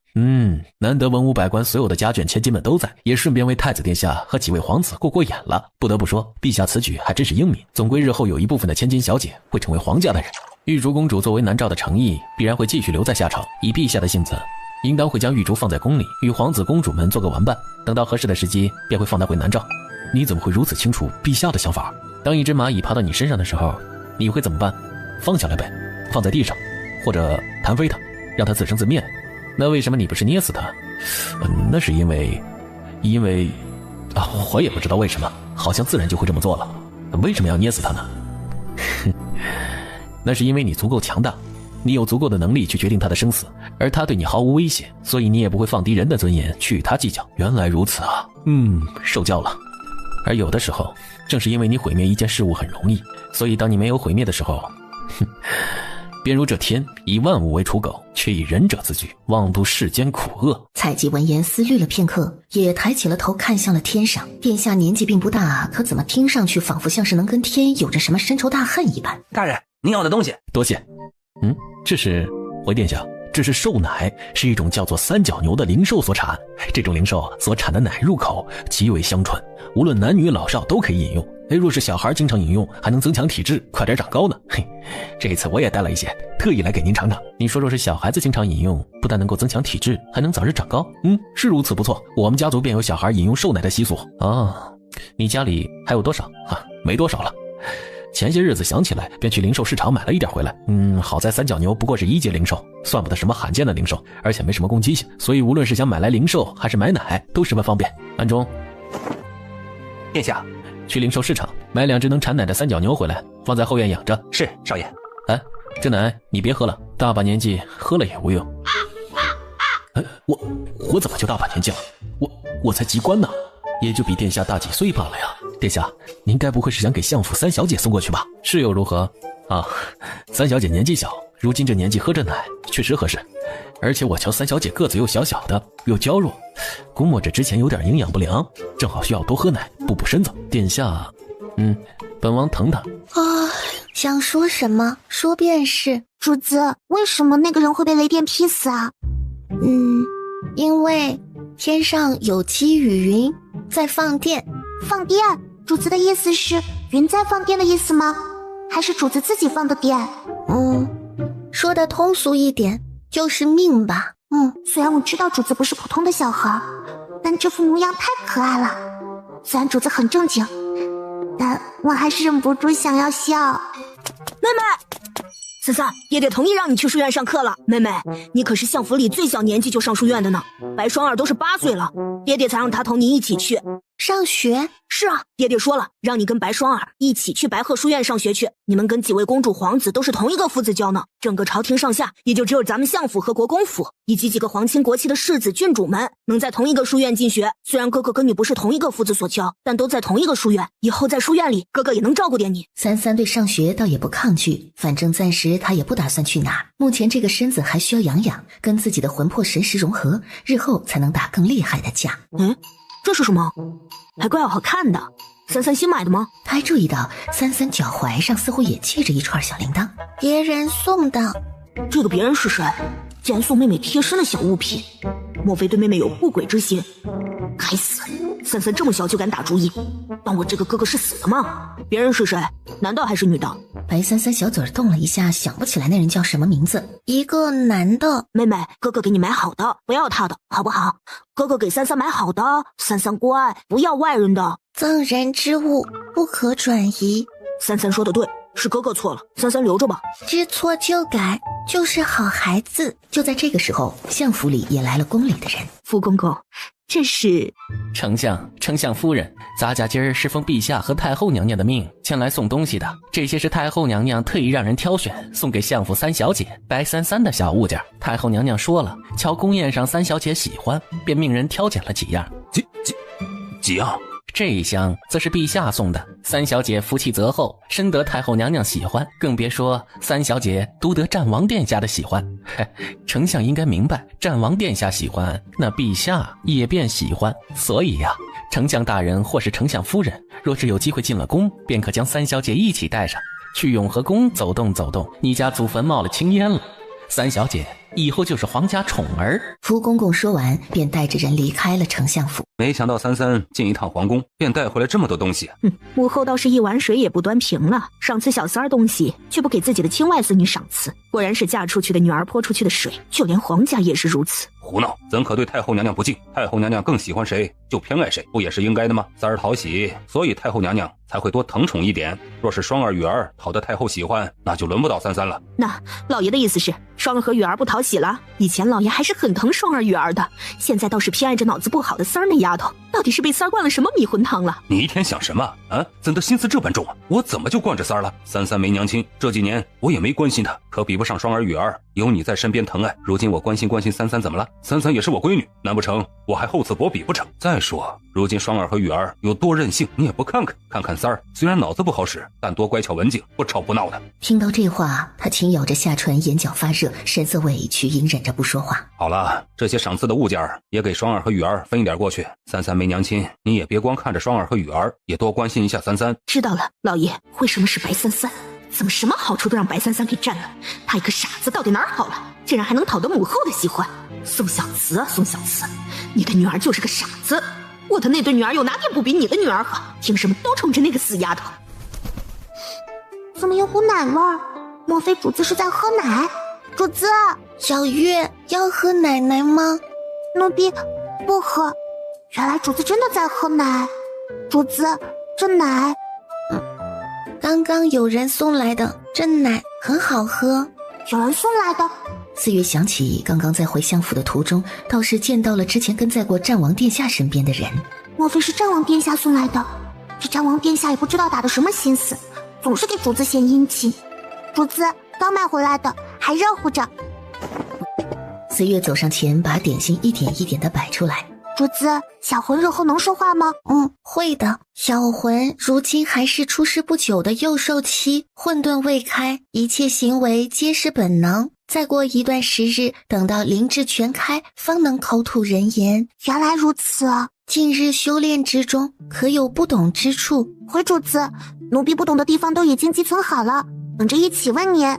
难得文武百官所有的家眷千金们都在，也顺便为太子殿下和几位皇子过眼了。不得不说，陛下此举还真是英明，总归日后有一部分的千金小姐会成为皇家的人。玉竹公主作为南诏的诚意，必然会继续留在夏朝。以陛下的性子，应当会将玉竹放在宫里，与皇子公主们做个玩伴，等到合适的时机便会放她回南诏。你怎么会如此清楚陛下的想法？当一只蚂蚁爬到你身上的时候，你会怎么办？放下来呗，放在地上，或者弹飞它，让它自生自灭。那为什么你不是捏死它？那是因为我也不知道为什么，好像自然就会这么做了。为什么要捏死它呢？那是因为你足够强大，你有足够的能力去决定他的生死，而他对你毫无威胁，所以你也不会放低人的尊严去与他计较。原来如此啊，受教了。而有的时候，正是因为你毁灭一件事物很容易，所以当你没有毁灭的时候，便如这天以万物为刍狗，却以仁者自居，妄度世间苦恶。蔡姬闻言思虑了片刻，也抬起了头看向了天上。殿下年纪并不大，可怎么听上去仿佛像是能跟天有着什么深仇大恨一般。大人，您要的东西。多谢。这是回殿下，这是瘦奶，是一种叫做三角牛的灵兽所产。这种灵兽所产的奶入口极为香醇，无论男女老少都可以饮用。若是小孩经常饮用，还能增强体质，快点长高呢。嘿，这一次我也带了一些，特意来给您尝尝。你说若是小孩子经常饮用，不但能够增强体质，还能早日长高。是如此，不错。我们家族便有小孩饮用瘦奶的习俗。你家里还有多少？没多少了。前些日子想起来，便去灵兽市场买了一点回来。好在三角牛不过是1阶灵兽，算不得什么罕见的灵兽，而且没什么攻击性，所以无论是想买来灵兽还是买奶，都十分方便。暗中，殿下，去灵兽市场买2只能产奶的三角牛回来，放在后院养着。是，少爷。这奶你别喝了，大把年纪喝了也无用。我怎么就大把年纪了？我才及官呢，也就比殿下大几岁罢了呀。殿下，您该不会是想给相府三小姐送过去吧？是又如何？三小姐年纪小，如今这年纪喝着奶确实合适。而且我瞧三小姐个子又小小的，又娇弱，估摸着之前有点营养不良，正好需要多喝奶补补身子。殿下，本王疼她。想说什么说便是。主子，为什么那个人会被雷电劈死啊？因为天上有积雨云在放电。放电？主子的意思是云在放电的意思吗？还是主子自己放的电？说的通俗一点，就是命吧。虽然我知道主子不是普通的小孩，但这副模样太可爱了。虽然主子很正经，但我还是忍不住想要笑。妹妹，三三，爹爹同意让你去书院上课了。妹妹，你可是相府里最小年纪就上书院的呢，白双儿都是8岁了，爹爹才让他同你一起去上学。是啊，爹爹说了，让你跟白双儿一起去白鹤书院上学去。你们跟几位公主皇子都是同一个父子教呢，整个朝廷上下也就只有咱们相府和国公府以及几个皇亲国戚的世子郡主们能在同一个书院进学。虽然哥哥跟你不是同一个父子所教，但都在同一个书院，以后在书院里哥哥也能照顾点你。三三对上学倒也不抗拒，反正暂时他也不打算去哪儿，目前这个身子还需要养养，跟自己的魂魄神识融合，日后才能打更厉害的架。这是什么？还怪好看的，三三新买的吗？他还注意到三三脚踝上似乎也系着一串小铃铛，别人送的。这个别人是谁？竟然送妹妹贴身的小物品，莫非对妹妹有不轨之心？该死，三三这么小就敢打主意，当我这个哥哥是死的吗？别人是谁？男的还是女的？白三三小嘴动了一下，想不起来那人叫什么名字。一个男的。妹妹，哥哥给你买好的，不要他的，好不好？哥哥给三三买好的，三三乖，不要外人的。赠人之物不可转移。三三说的对，是哥哥错了，三三留着吧。知错就改，就是好孩子。就在这个时候，相府里也来了宫里的人。福公公，这是丞相夫人，咱家今儿是奉陛下和太后娘娘的命前来送东西的。这些是太后娘娘特意让人挑选送给相府三小姐白三三的小物件。太后娘娘说了，瞧宫宴上三小姐喜欢，便命人挑拣了几样。几样？这一箱则是陛下送的，三小姐福气泽厚，深得太后娘娘喜欢，更别说三小姐独得战王殿下的喜欢。丞相应该明白，战王殿下喜欢，那陛下也便喜欢。所以呀，丞相大人或是丞相夫人，若是有机会进了宫，便可将三小姐一起带上，去永和宫走动走动，你家祖坟冒了青烟了。三小姐以后就是皇家宠儿。福公公说完，便带着人离开了丞相府。没想到三三进一趟皇宫，便带回来这么多东西。母后倒是一碗水也不端平了，赏赐小三儿东西，却不给自己的亲外孙女赏赐，果然是嫁出去的女儿泼出去的水，就连皇家也是如此。胡闹，怎可对太后娘娘不敬？太后娘娘更喜欢谁就偏爱谁，不也是应该的吗？三儿讨喜，所以太后娘娘才会多疼宠一点。若是双儿、雨儿讨得太后喜欢，那就轮不到三三了。那老爷的意思是，双儿和雨儿不讨喜了？以前老爷还是很疼双儿、雨儿的，现在倒是偏爱着脑子不好的三儿那丫头，到底是被三儿灌了什么迷魂汤了？你一天想什么啊？怎的心思这般重啊？我怎么就惯着三儿了？三三没娘亲，这几年我也没关心她，可比不上双儿、雨儿，有你在身边疼爱。如今我关心三三怎么了？三三也是我闺女，难不成我还厚此薄彼不成？再说如今双儿和雨儿有多任性，你也不看看。看看三儿，虽然脑子不好使，但多乖巧文静，不吵不闹的。听到这话，他轻咬着下唇，眼角发热，神色委屈，隐忍着不说话。好了，这些赏赐的物件也给双儿和雨儿分一点过去。三三没娘亲，你也别光看着双儿和雨儿，也多关心一下三三。知道了，老爷。为什么是白三三？怎么什么好处都让白33给占了？他一个傻子到底哪儿好了？竟然还能讨得母后的喜欢？宋小慈啊，宋小慈，你的女儿就是个傻子！我的那对女儿有哪点不比你的女儿好？凭什么都冲着那个死丫头？怎么有股奶味儿？莫非主子是在喝奶？主子，小月要喝奶奶吗？奴婢不喝。原来主子真的在喝奶。主子，这奶……刚刚有人送来的，这奶很好喝。有人送来的？四月想起刚刚在回相府的途中，倒是见到了之前跟在过战王殿下身边的人。莫非是战王殿下送来的？这战王殿下也不知道打的什么心思，总是给主子献殷勤。主子，刚买回来的，还热乎着。四月走上前，把点心一点一点地摆出来。主子，小魂日后能说话吗？会的。小魂如今还是出世不久的幼兽期，混沌未开，一切行为皆是本能。再过一段时日，等到灵智全开，方能口吐人言。原来如此。近日修炼之中，可有不懂之处？回主子，奴婢不懂的地方都已经积存好了，等着一起问您。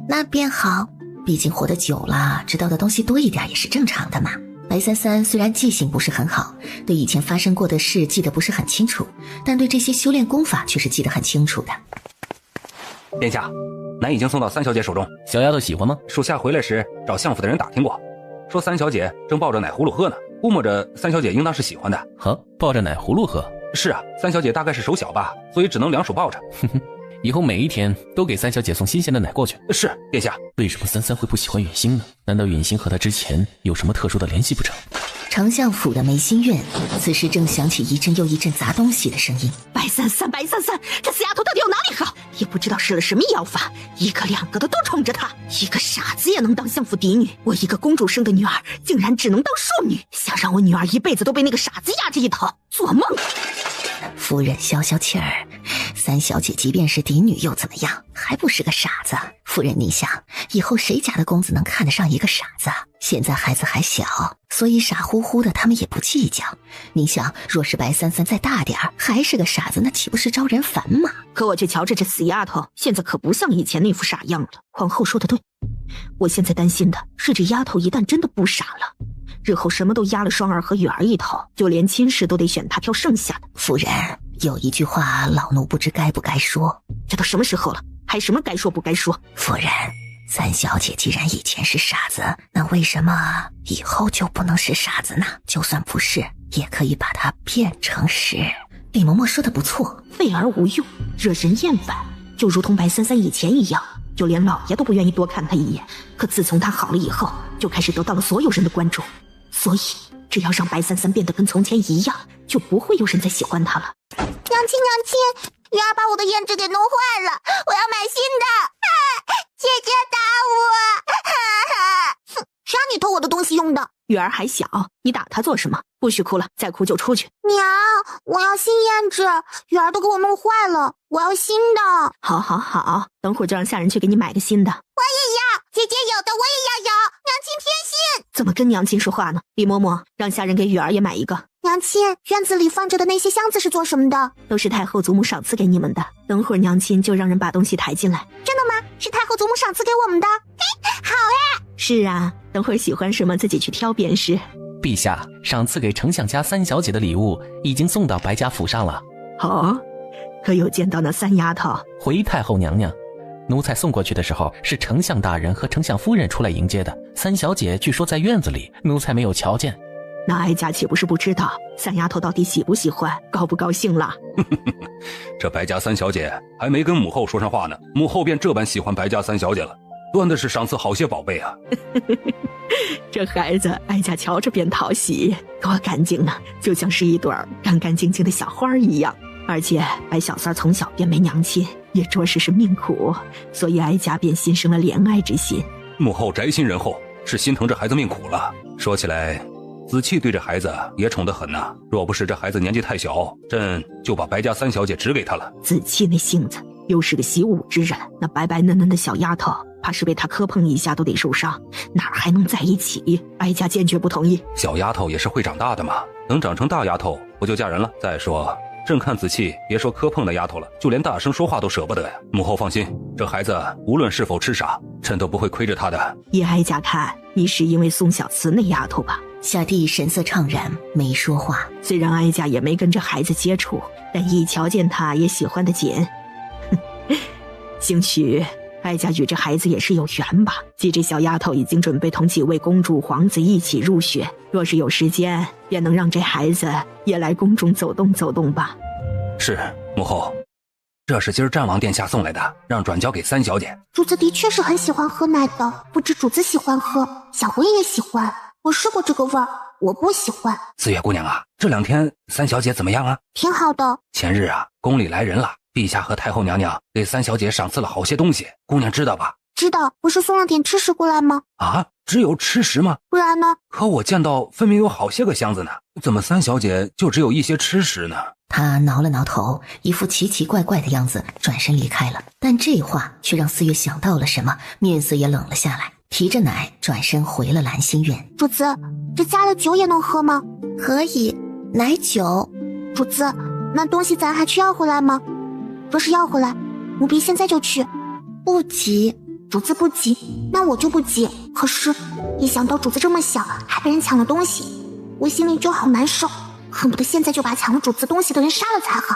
那便好。毕竟活得久了，知道的东西多一点也是正常的嘛。白33虽然记性不是很好，对以前发生过的事记得不是很清楚，但对这些修炼功法却是记得很清楚的。殿下，奶已经送到三小姐手中。小丫头喜欢吗？属下回来时找相府的人打听过，说三小姐正抱着奶葫芦喝呢，估摸着三小姐应当是喜欢的。抱着奶葫芦喝？是啊，三小姐大概是手小吧，所以只能两手抱着。以后每一天都给三小姐送新鲜的奶过去。是，殿下。为什么33会不喜欢允星呢？难道允星和他之前有什么特殊的联系不成？丞相府的梅心院，此时正响起一阵又一阵砸东西的声音。白33，这死丫头到底有哪里好？也不知道施了什么妖法，一个两个的都冲着她。一个傻子也能当相府嫡女，我一个公主生的女儿，竟然只能当庶女。想让我女儿一辈子都被那个傻子压着一头，做梦！夫人消消气儿，三小姐即便是嫡女又怎么样，还不是个傻子。夫人你想，以后谁家的公子能看得上一个傻子？现在孩子还小，所以傻乎乎的他们也不计较。你想，若是白33再大点儿，还是个傻子，那岂不是招人烦吗？可我却瞧着这死丫头，现在可不像以前那副傻样了。皇后说的对，我现在担心的是这丫头一旦真的不傻了，日后什么都压了双儿和雨儿一头，就连亲事都得选她挑剩下的。夫人，有一句话老奴不知该不该说。这都什么时候了，还什么该说不该说？夫人，三小姐既然以前是傻子，那为什么以后就不能是傻子呢？就算不是，也可以把它变成是。李嬷嬷说的不错，废而无用，惹人厌烦，就如同白33以前一样，就连老爷都不愿意多看她一眼。可自从她好了以后，就开始得到了所有人的关注，所以只要让白33变得跟从前一样，就不会有人再喜欢她了。娘亲，鱼儿把我的胭脂给弄坏了，我要买新的。姐姐打我！哼，谁让你偷我的东西用的？雨儿还小，你打她做什么？不许哭了，再哭就出去。娘，我要新胭脂，雨儿都给我弄坏了，我要新的。好，等会儿就让下人去给你买个新的。我也要，姐姐有的我也要有。娘亲偏心，怎么跟娘亲说话呢？李嬷嬷，让下人给雨儿也买一个。娘亲，院子里放着的那些箱子是做什么的？都是太后祖母赏赐给你们的，等会儿娘亲就让人把东西抬进来。真的吗？是太后祖母赏赐给我们的？好呀。是啊，等会儿喜欢什么自己去挑便是。陛下，赏赐给丞相家三小姐的礼物已经送到白家府上了。可有见到那三丫头？回太后娘娘，奴才送过去的时候是丞相大人和丞相夫人出来迎接的，三小姐据说在院子里，奴才没有瞧见。那哀家岂不是不知道三丫头到底喜不喜欢，高不高兴了？这白家三小姐还没跟母后说上话呢，母后便这般喜欢白家三小姐了，端的是赏赐好些宝贝啊。这孩子哀家瞧着便讨喜，多干净啊，就像是一朵干干净净的小花一样。而且白小三从小便没娘亲，也着实是命苦，所以哀家便心生了怜爱之心。母后宅心仁厚，是心疼这孩子命苦了。说起来，子期对这孩子也宠得很呐，若不是这孩子年纪太小，朕就把白家三小姐指给他了。子期那性子又是个习武之人，那白白嫩嫩的小丫头，怕是被他磕碰一下都得受伤，哪儿还能在一起？哀家坚决不同意。小丫头也是会长大的嘛，等长成大丫头不就嫁人了？再说朕看子气，别说磕碰那丫头了，就连大声说话都舍不得呀。母后放心，这孩子无论是否痴傻，朕都不会亏着他的。依哀家看，你是因为宋小慈那丫头吧？夏帝神色怅然，没说话。虽然哀家也没跟这孩子接触，但一瞧见他也喜欢得紧。兴许哀家与这孩子也是有缘吧。既这小丫头已经准备同几位公主皇子一起入学，若是有时间，便能让这孩子也来宫中走动走动吧。是，母后。这是今儿战王殿下送来的，让转交给三小姐。主子的确是很喜欢喝奶的，不止主子喜欢喝，小魂也喜欢。我试过这个味儿，我不喜欢。四月姑娘啊，这2天三小姐怎么样啊？挺好的。前日啊，宫里来人了，陛下和太后娘娘给三小姐赏赐了好些东西，姑娘知道吧？知道，不是送了点吃食过来吗？啊，只有吃食吗？不然呢？可我见到分明有好些个箱子呢，怎么三小姐就只有一些吃食呢？他挠了挠头，一副奇奇怪怪的样子，转身离开了。但这话却让四月想到了什么，面色也冷了下来，提着奶转身回了兰心院。主子，这加了酒也能喝吗？可以，奶酒。主子，那东西咱还去要回来吗？若是要回来，奴婢现在就去。不急。主子不急，那我就不急。可是，一想到主子这么小，还被人抢了东西，我心里就好难受，恨不得现在就把抢了主子东西的人杀了才好。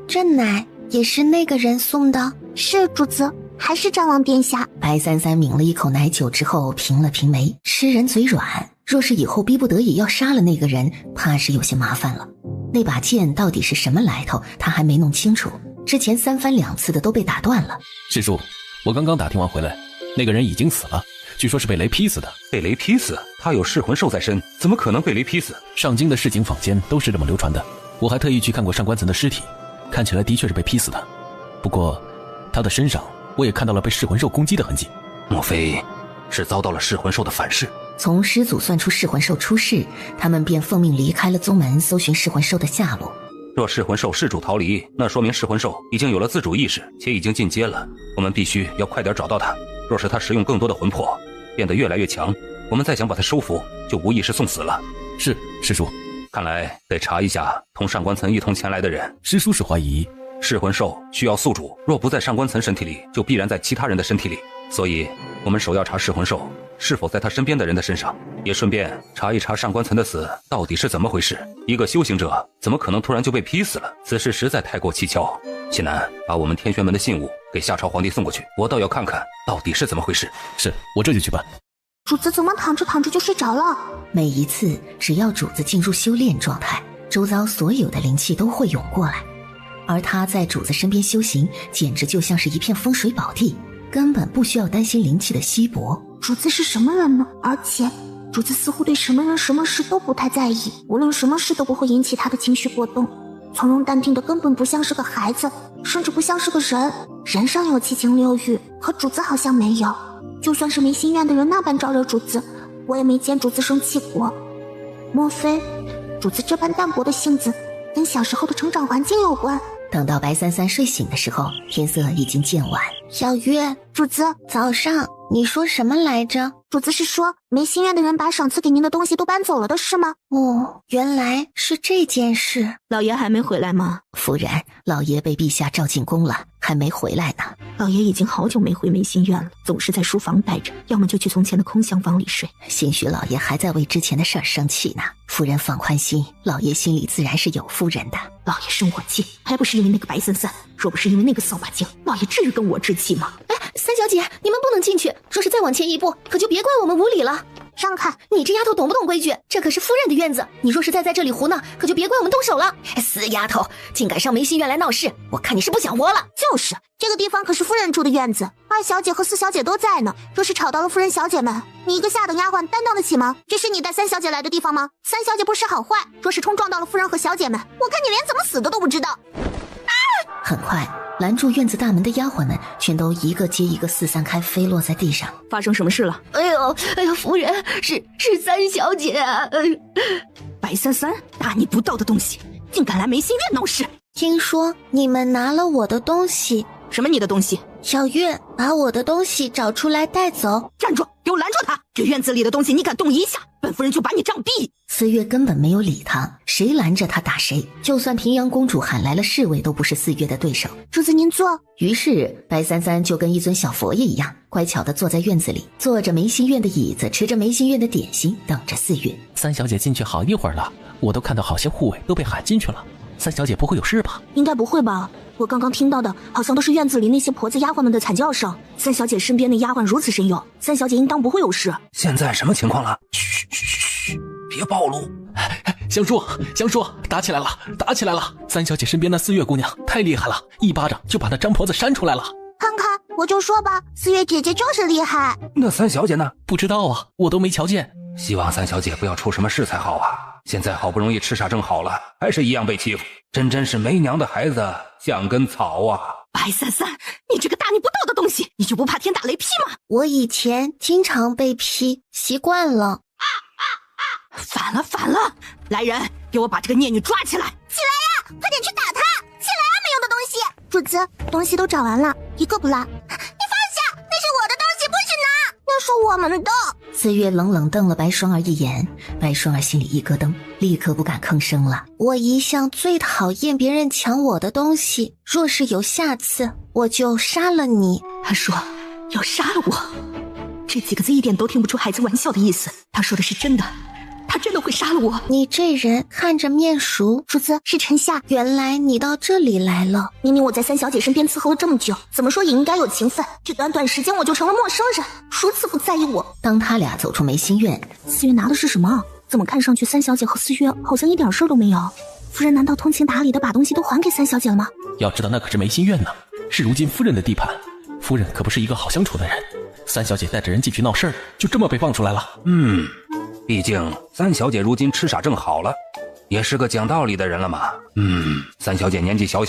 这奶也是那个人送的？是，主子，还是战王殿下。白三三抿了一口奶酒之后，平了平眉，吃人嘴软。若是以后逼不得已要杀了那个人，怕是有些麻烦了。那把剑到底是什么来头，他还没弄清楚。之前3番2次的都被打断了。师叔，我刚刚打听完回来，那个人已经死了，据说是被雷劈死的。被雷劈死？他有噬魂兽在身，怎么可能被雷劈死？上京的市井坊间都是这么流传的。我还特意去看过上官岑的尸体，看起来的确是被劈死的。不过他的身上我也看到了被噬魂兽攻击的痕迹。莫非是遭到了噬魂兽的反噬？从师祖算出噬魂兽出世，他们便奉命离开了宗门，搜寻噬魂兽的下落。若噬魂兽弑主逃离，那说明噬魂兽已经有了自主意识，且已经进阶了。我们必须要快点找到它。若是它使用更多的魂魄，变得越来越强，我们再想把它收服，就无疑是送死了。是，师叔。看来得查一下同上官岑一同前来的人。师叔是怀疑噬魂兽需要宿主，若不在上官岑身体里，就必然在其他人的身体里。所以我们首要查噬魂兽是否在他身边的人的身上，也顺便查一查上官岑的死到底是怎么回事。一个修行者怎么可能突然就被劈死了？此事实在太过蹊跷。西南，把我们天玄门的信物给夏朝皇帝送过去，我倒要看看到底是怎么回事。是，我这就去办。主子怎么躺着躺着就睡着了？每一次只要主子进入修炼状态，周遭所有的灵气都会涌过来，而他在主子身边修行，简直就像是一片风水宝地，根本不需要担心灵气的稀薄。主子是什么人呢？而且主子似乎对什么人什么事都不太在意，无论什么事都不会引起他的情绪波动，从容淡定的根本不像是个孩子，甚至不像是个人。人上有七情六欲，可主子好像没有。就算是没心愿的人那般招惹主子，我也没见主子生气过。莫非主子这般淡泊的性子跟小时候的成长环境有关？等到白三三睡醒的时候，天色已经渐晚。小月，主子，早上你说什么来着？主子是说没心愿的人把赏赐给您的东西都搬走了的是吗？哦，原来是这件事。老爷还没回来吗？夫人，老爷被陛下召进宫了，还没回来呢。老爷已经好久没回梅心院了，总是在书房待着，要么就去从前的空厢房里睡。兴许老爷还在为之前的事儿生气呢。夫人放宽心，老爷心里自然是有夫人的。老爷生我气，还不是因为那个白三三？若不是因为那个扫把精，老爷至于跟我置气吗？哎，三小姐，你们不能进去，若是再往前一步，可就别怪我们无礼了。让开！你这丫头懂不懂规矩？这可是夫人的院子，你若是再在这里胡闹，可就别怪我们动手了。死丫头，竟敢上梅心院来闹事，我看你是不想活了。就是这个地方可是夫人住的院子，2小姐和4小姐都在呢。若是吵到了夫人小姐们，你一个下等丫鬟担当得起吗？这是你带3小姐来的地方吗？3小姐不识好坏，若是冲撞到了夫人和小姐们，我看你连怎么死的都不知道。很快，拦住院子大门的丫鬟们全都一个接一个四散开，飞落在地上。发生什么事了？哎呦，夫人，是3小姐。白三三，大逆不道的东西，竟敢来梅心院闹事！听说你们拿了我的东西。什么你的东西？小月把我的东西找出来带走。站住，给我拦住他！这院子里的东西你敢动一下，本夫人就把你杖毙。四月根本没有理他，谁拦着他打谁，就算平阳公主喊来了侍卫，都不是四月的对手。主子您坐。于是白三三就跟一尊小佛爷一样，乖巧地坐在院子里，坐着梅心院的椅子，吃着梅心院的点心，等着四月。三小姐进去好一会儿了，我都看到好些护卫都被喊进去了。三小姐不会有事吧？应该不会吧，我刚刚听到的好像都是院子里那些婆子丫鬟们的惨叫声。三小姐身边的丫鬟如此神勇，三小姐应当不会有事。现在什么情况了？嘘嘘嘘，别暴露。香叔，打起来了，打起来了！三小姐身边的四月姑娘太厉害了，一巴掌就把那张婆子扇出来了。看看，我就说吧，四月姐姐就是厉害。那三小姐呢？不知道啊，我都没瞧见。希望三小姐不要出什么事才好啊！现在好不容易赤煞症好了，还是一样被欺负，真是没娘的孩子像根草啊！白三三，你这个大逆不道的东西，你就不怕天打雷劈吗？我以前经常被劈，习惯了。反了！来人，给我把这个孽女抓起来！起来呀，快点去打她！起来呀，没用的东西！主子，东西都找完了，一个不落。你放下，那是我的东西，不许拿，那是我们的。四月冷冷瞪了白双儿一眼，白双儿心里一咯噔，立刻不敢吭声了。我一向最讨厌别人抢我的东西，若是有下次，我就杀了你。他说要杀了我，这几个字一点都听不出孩子玩笑的意思，他说的是真的，他真的会杀了我。你这人看着面熟。主子，是臣下。原来你到这里来了。明明我在三小姐身边伺候了这么久，怎么说也应该有情分，这短短时间我就成了陌生人，如此不在意我。当他俩走出梅心院，四月拿的是什么？怎么看上去三小姐和四月好像一点事儿都没有？夫人难道通情达理的把东西都还给三小姐了吗？要知道那可是梅心院呢，是如今夫人的地盘，夫人可不是一个好相处的人。三小姐带着人进去闹事儿，就这么被放出来了。毕竟三小姐如今赤煞症好了，也是个讲道理的人了嘛。三小姐年纪小，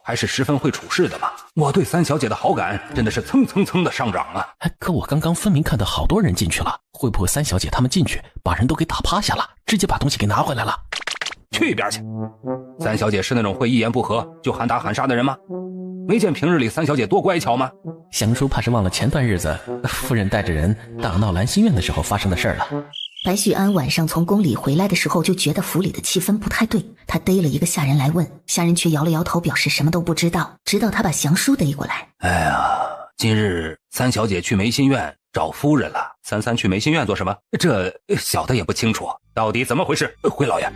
还是十分会处事的嘛。我对三小姐的好感真的是蹭的上涨啊。可我刚刚分明看到好多人进去了，会不会三小姐他们进去把人都给打趴下了，直接把东西给拿回来了？去一边去！三小姐是那种会一言不合就喊打喊杀的人吗？没见平日里三小姐多乖巧吗？祥叔怕是忘了前段日子夫人带着人大闹兰心院的时候发生的事儿了。白旭安晚上从宫里回来的时候就觉得府里的气氛不太对，他逮了一个下人来问，下人却摇了摇头表示什么都不知道，直到他把祥叔逮过来。哎呀，今日三小姐去梅心院找夫人了。三三去梅心院做什么？这小的也不清楚，到底怎么回事？回老爷，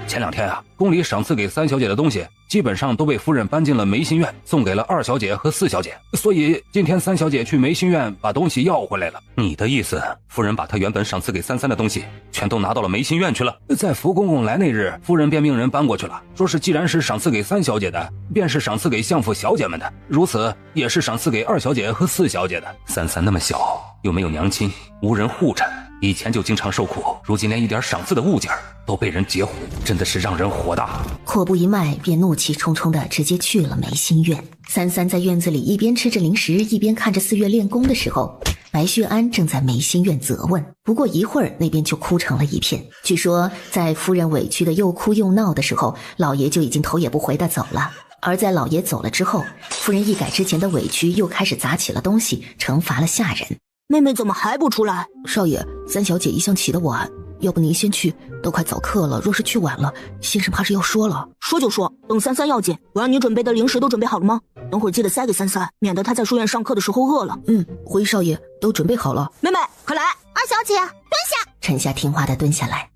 前两天啊，宫里赏赐给三小姐的东西基本上都被夫人搬进了梅心院，送给了二小姐和四小姐，所以今天三小姐去梅心院把东西要回来了。你的意思，夫人把她原本赏赐给三三的东西全都拿到了梅心院去了？在福公公来那日，夫人便命人搬过去了，说是既然是赏赐给三小姐的，便是赏赐给相府小姐们的，如此也是赏赐给二小姐和四小姐的。三三那么小，又没有娘亲，无人护着，以前就经常受苦，如今连一点赏赐的物件都被人截胡，真的是让人火大。阔步一迈，便怒气冲冲的直接去了梅心院。三三在院子里一边吃着零食，一边看着四月练功的时候，白旭安正在梅心院责问，不过一会儿那边就哭成了一片。据说在夫人委屈的又哭又闹的时候，老爷就已经头也不回的走了。而在老爷走了之后，夫人一改之前的委屈，又开始砸起了东西，惩罚了下人。妹妹怎么还不出来？少爷，三小姐一向起得晚，要不您先去，都快早课了，若是去晚了，先生怕是要说了。说就说，等三三要紧。我让你准备的零食都准备好了吗？等会儿记得塞给三三，免得他在书院上课的时候饿了。回少爷，都准备好了。妹妹，快来！二小姐，蹲下。臣下听话的蹲下来。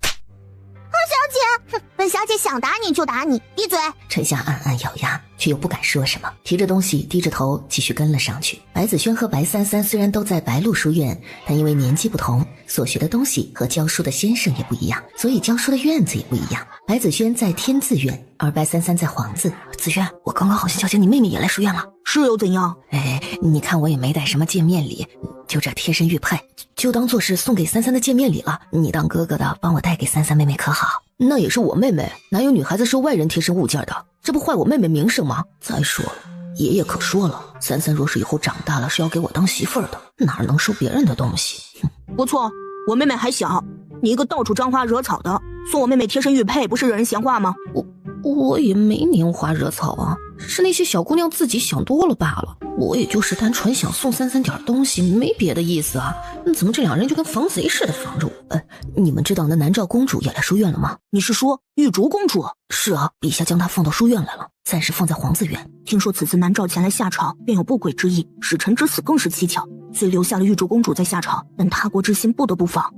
二小姐，本小姐想打你就打你，闭嘴。臣下暗暗咬牙，却又不敢说什么，提着东西低着头继续跟了上去。白子轩和白三三虽然都在白鹿书院，但因为年纪不同，所学的东西和教书的先生也不一样，所以教书的院子也不一样。白子轩在天字院，而白三三在黄字。子轩，我刚刚好像瞧见你妹妹也来书院了。是又怎样？你看我也没带什么见面礼，就这贴身玉佩，就当做是送给三三的见面礼了。你当哥哥的帮我带给三三妹妹可好？那也是我妹妹，哪有女孩子收外人贴身物件的？这不坏我妹妹名声吗？再说了，爷爷可说了，三三若是以后长大了是要给我当媳妇儿的，哪能收别人的东西？不错，我妹妹还小，你一个到处沾花惹草的，送我妹妹贴身玉佩不是惹人闲话吗？我也没拈花惹草啊，是那些小姑娘自己想多了罢了。我也就是单纯想送33点东西，没别的意思啊。怎么这两人就跟防贼似的防着我？你们知道那南诏公主也来书院了吗？你是说玉竹公主？是啊，陛下将她放到书院来了，暂时放在皇子院。听说此次南诏前来下朝，便有不轨之意，使臣之死更是蹊跷，虽留下了玉竹公主在下朝，但他国之心不得不防。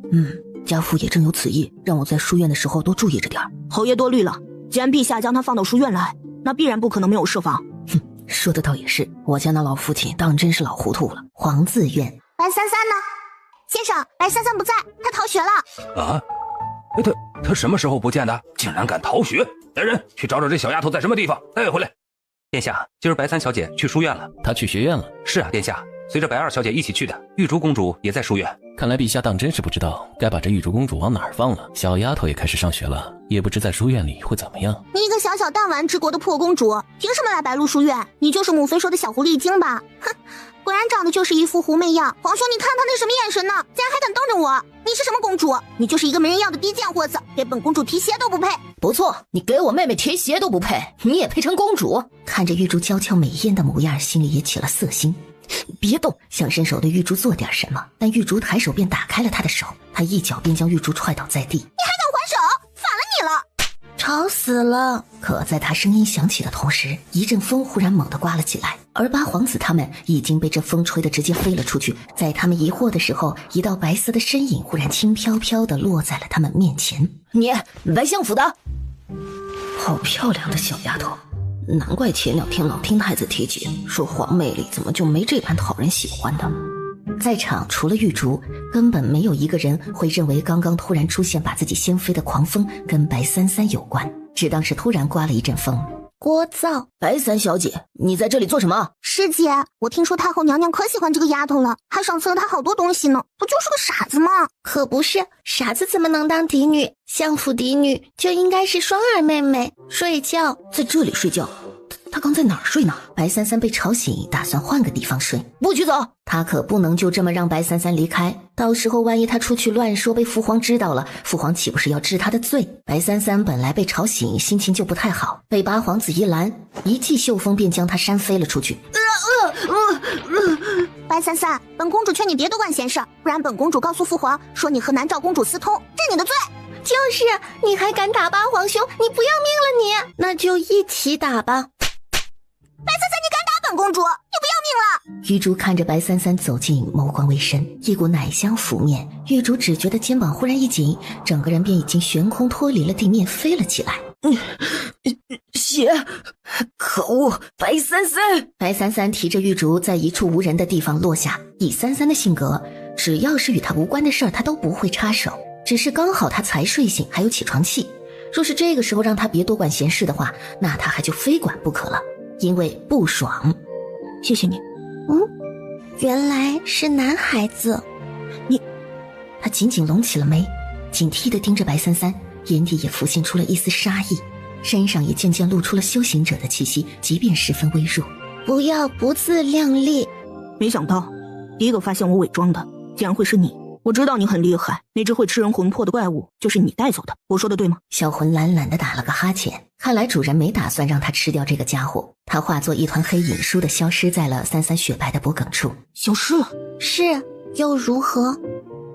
家父也正有此意，让我在书院的时候多注意着点。侯爷多虑了，既然陛下将她放到书院来，那必然不可能没有设防。说的倒也是，我家那老父亲当真是老糊涂了。皇子院，白33呢？先生，白33不在，他逃学了。啊？他什么时候不见的？竟然敢逃学！来人，去找找这小丫头在什么地方，带回来。殿下，今儿白3小姐去书院了。她去学院了？是啊，殿下，随着白2小姐一起去的。玉竹公主也在书院。看来陛下当真是不知道该把这玉竹公主往哪儿放了。小丫头也开始上学了，也不知在书院里会怎么样。你一个小小弹丸之国的破公主，凭什么来白鹿书院？你就是母妃说的小狐狸精吧？哼，果然长得就是一副狐媚样。皇兄，你看他那什么眼神呢？竟然还敢瞪着我！你是什么公主？你就是一个没人要的低贱货子，给本公主提鞋都不配。不错，你给我妹妹提鞋都不配，你也配成公主？看着玉竹娇俏美艳的模样，心里也起了色心。别动！想伸手对玉竹做点什么，但玉竹抬手便打开了他的手，他一脚便将玉竹踹倒在地。你还敢还手？反了你了！吵死了！可在他声音响起的同时，一阵风忽然猛地刮了起来，而八皇子他们已经被这风吹得直接飞了出去。在他们疑惑的时候，一道白色的身影忽然轻飘飘地落在了他们面前。你，白相府的，好漂亮的小丫头。难怪前2天老听太子提起，说皇妹里怎么就没这般讨人喜欢的。在场除了玉竹，根本没有一个人会认为刚刚突然出现把自己掀飞的狂风跟白33有关，只当是突然刮了一阵风。聒噪！白3小姐，你在这里做什么？师姐，我听说太后娘娘可喜欢这个丫头了，还赏赐了她好多东西呢，不就是个傻子吗？可不是，傻子怎么能当嫡女？相府嫡女就应该是双儿妹妹。睡觉，在这里睡觉？他刚在哪儿睡呢？白33被吵醒，打算换个地方睡。不许走！他可不能就这么让白33离开，到时候万一他出去乱说被父皇知道了，父皇岂不是要治他的罪？白33本来被吵醒，心情就不太好，被八皇子一拦，一记袖风便将他扇飞了出去。白33，本公主劝你别多管闲事，不然本公主告诉父皇说你和南诏公主私通，治你的罪。就是，你还敢打八皇兄，你不要命了你？那就一起打吧。白33，你敢打本公主？你不要命了！玉竹看着白33走近，眸光微深，一股奶香拂面。玉竹只觉得肩膀忽然一紧，整个人便已经悬空脱离了地面，飞了起来。血！可恶！白33！白33提着玉竹在一处无人的地方落下。以33的性格，只要是与他无关的事儿，他都不会插手。只是刚好他才睡醒，还有起床气。若是这个时候让他别多管闲事的话，那他还就非管不可了。因为不爽。谢谢你。原来是男孩子。他紧紧拢起了眉，警惕地盯着白33，眼底也浮现出了一丝杀意，身上也渐渐露出了修行者的气息，即便十分微弱。不要不自量力。没想到第一个发现我伪装的竟然会是你。我知道你很厉害，那只会吃人魂魄的怪物就是你带走的，我说的对吗？小魂懒懒地打了个哈欠，看来主人没打算让他吃掉这个家伙。他化作一团黑影，倏地消失在了33雪白的脖颈处。消失了？是，又如何？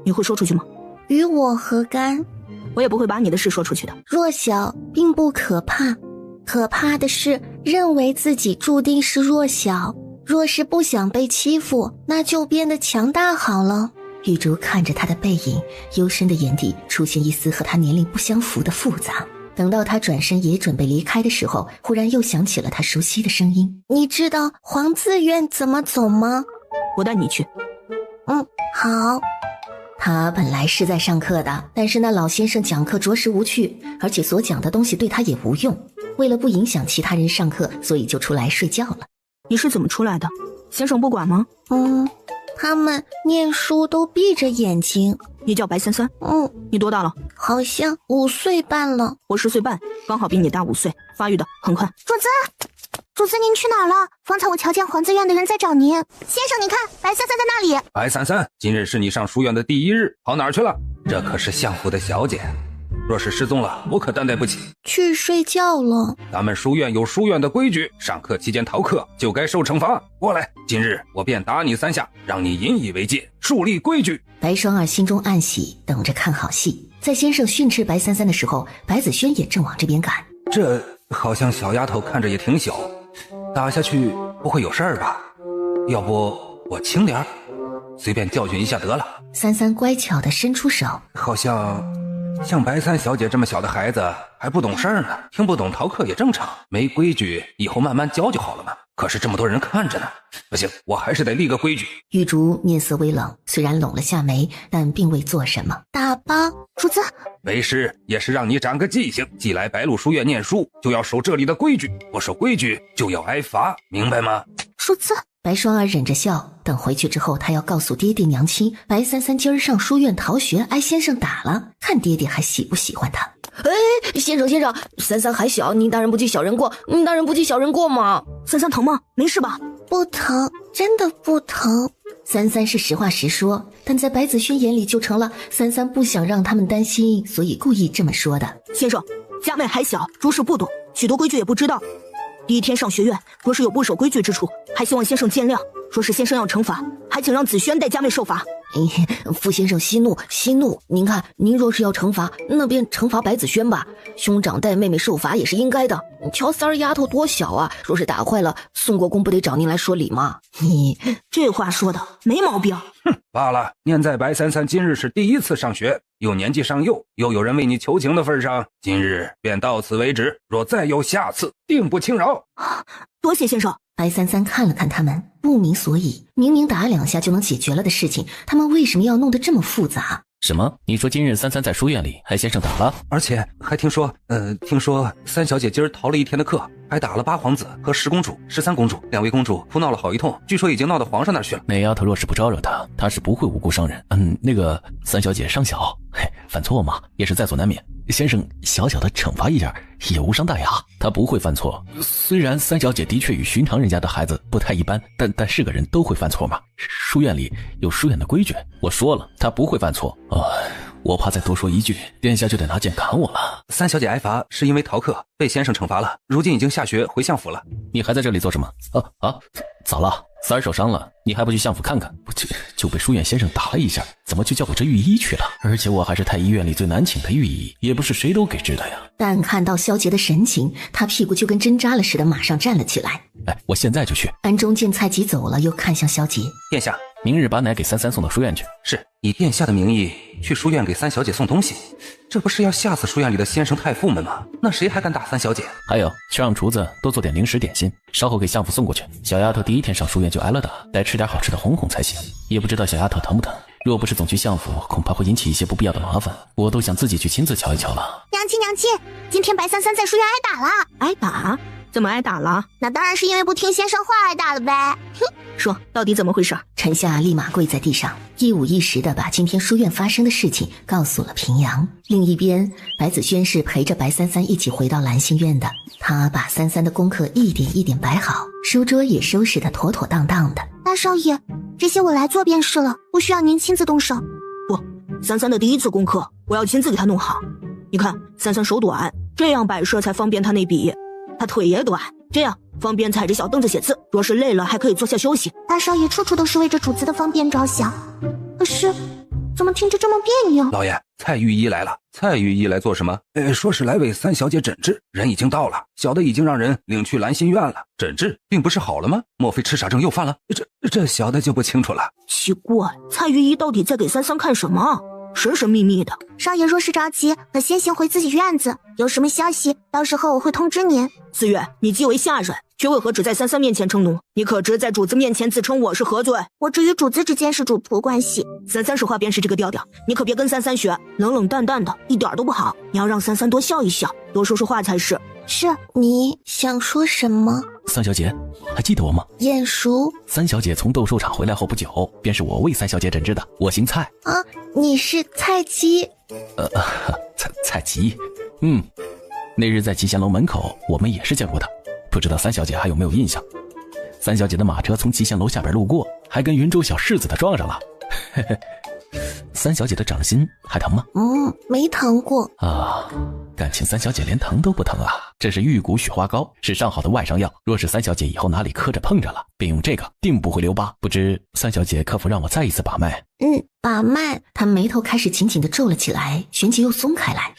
你会说出去吗？与我何干？我也不会把你的事说出去的。弱小并不可怕，可怕的是认为自己注定是弱小。若是不想被欺负，那就变得强大好了。玉竹看着他的背影，幽深的眼底出现一丝和他年龄不相符的复杂。等到他转身也准备离开的时候，忽然又想起了他熟悉的声音。你知道皇子院怎么走吗？我带你去。好。他本来是在上课的，但是那老先生讲课着实无趣，而且所讲的东西对他也无用。为了不影响其他人上课，所以就出来睡觉了。你是怎么出来的？先生不管吗？他们念书都闭着眼睛。你叫白33？你多大了？好像5岁半了。我10岁半，刚好比你大5岁，发育的很快。主子您去哪儿了？方才我瞧见皇子院的人在找您。先生，你看，白33在那里。白33，今日是你上书院的第1日，跑哪儿去了？这可是相府的小姐，若是失踪了，我可担待不起。去睡觉了。咱们书院有书院的规矩，上课期间逃课就该受惩罚。过来，今日我便打你3下，让你引以为戒，树立规矩。白双儿心中暗喜，等着看好戏。在先生训斥白三三的时候，白子轩也正往这边赶。这好像小丫头看着也挺小，打下去不会有事儿吧？要不我轻点儿，随便教训一下得了。三三乖巧地伸出手，好像像白三小姐这么小的孩子还不懂事儿呢，听不懂逃课也正常，没规矩以后慢慢教就好了嘛。可是这么多人看着呢，不行，我还是得立个规矩。玉竹面色微冷，虽然拢了下眉，但并未做什么。打吧，主子。为师也是让你长个记性，既来白鹿书院念书，就要守这里的规矩，不守规矩就要挨罚，明白吗？主子。白双儿忍着笑，等回去之后，她要告诉爹爹娘亲，白三三今儿上书院逃学，挨先生打了，看爹爹还喜不喜欢他。先生，三三还小，您大人不计小人过，嘛。三三疼吗？没事吧？不疼，真的不疼。三三是实话实说，但在白子轩眼里就成了三三不想让他们担心，所以故意这么说的。先生，家妹还小，诸事不懂，许多规矩也不知道。第一天上学院，若是有不守规矩之处，还希望先生见谅。若是先生要惩罚，还请让子轩带家妹受罚。傅先生息怒，您看，您若是要惩罚，那便惩罚白子轩吧。兄长带妹妹受罚也是应该的。乔三儿丫头多小啊，若是打坏了，宋国公不得找您来说理吗？这话说的没毛病。罢了，念在白三三今日是第一次上学，又年纪尚幼，又有人为你求情的份上，今日便到此为止。若再有下次，定不轻饶。多谢先生。白三三看了看他们，不明所以。明明打2下就能解决了的事情，他们为什么要弄得这么复杂？什么？你说今日三三在书院里挨先生打了？而且还听说三小姐今儿逃了1天的课，还打了8皇子和10公主、13公主，2位公主哭闹了好一通，据说已经闹到皇上那儿去了。那丫头若是不招惹她，她是不会无辜伤人。那个三小姐尚小，犯错嘛，也是在所难免。先生小小的惩罚一下也无伤大雅，她不会犯错。虽然三小姐的确与寻常人家的孩子不太一般，但是个人都会犯错嘛。书院里有书院的规矩，我说了，她不会犯错。我怕再多说一句，殿下就得拿剑砍我了。三小姐挨罚是因为逃课，被先生惩罚了，如今已经下学回相府了。你还在这里做什么？早了，三儿受伤了，你还不去相府看看？就被书院先生打了一下，怎么就叫我这御医去了？而且我还是太医院里最难请的御医，也不是谁都给治的呀。但看到萧杰的神情，他屁股就跟针扎了似的，马上站了起来。我现在就去。安中见蔡吉走了，又看向萧杰。殿下，明日把奶给三三送到书院去。是，以殿下的名义去书院给三小姐送东西，这不是要吓死书院里的先生太傅们吗？那谁还敢打三小姐？还有，去让厨子多做点零食点心，稍后给相府送过去。小丫头第1天上书院就挨了打，得吃点好吃的哄哄才行。也不知道小丫头疼不疼，若不是总去相府，恐怕会引起一些不必要的麻烦。我都想自己去亲自瞧一瞧了。娘亲，今天白三三在书院挨打了。挨打？怎么挨打了？那当然是因为不听先生话挨打了呗。说，到底怎么回事？陈夏立马跪在地上，一五一十地把今天书院发生的事情告诉了平阳。另一边，白子轩是陪着白三三一起回到兰心院的，他把三三的功课一点一点摆好，书桌也收拾得妥妥当当的。大少爷，这些我来做便是了，不需要您亲自动手。不，三三的第1次功课，我要亲自给他弄好。你看，三三手短，这样摆设才方便他那笔。他腿也短，这样方便踩着小凳子写字，若是累了还可以坐下休息。大少爷处处都是为着主子的方便着想，可是怎么听着这么别扭？老爷，蔡御医来了。蔡御医来做什么？说是来为三小姐诊治，人已经到了，小的已经让人领去兰心院了。诊治并不是好了吗？莫非吃傻症又犯了？这小的就不清楚了。奇怪，蔡御医到底在给三三看什么？神神秘秘的。少爷若是着急，可先行回自己院子，有什么消息到时候我会通知您。四月，你既为下人，却为何只在三三面前称奴？你可知在主子面前自称我是何罪？我只与主子之间是主仆关系。三三说话便是这个调调，你可别跟三三学，冷冷淡淡的，一点都不好。你要让三三多笑一笑，多说说话才是。是。你想说什么？三小姐，还记得我吗？眼熟。三小姐从斗兽场回来后不久，便是我为三小姐诊治的。我姓蔡。你是蔡吉？蔡吉。那日在集贤楼门口，我们也是见过她，不知道三小姐还有没有印象？三小姐的马车从集贤楼下边路过，还跟云州小世子的撞上了。三小姐的掌心还疼吗？没疼过啊，感情三小姐连疼都不疼啊！这是玉骨雪花膏，是上好的外伤药。若是三小姐以后哪里磕着碰着了，便用这个，定不会留疤。不知三小姐可否让我再一次把脉？把脉。他眉头开始紧紧地皱了起来，旋即又松开来。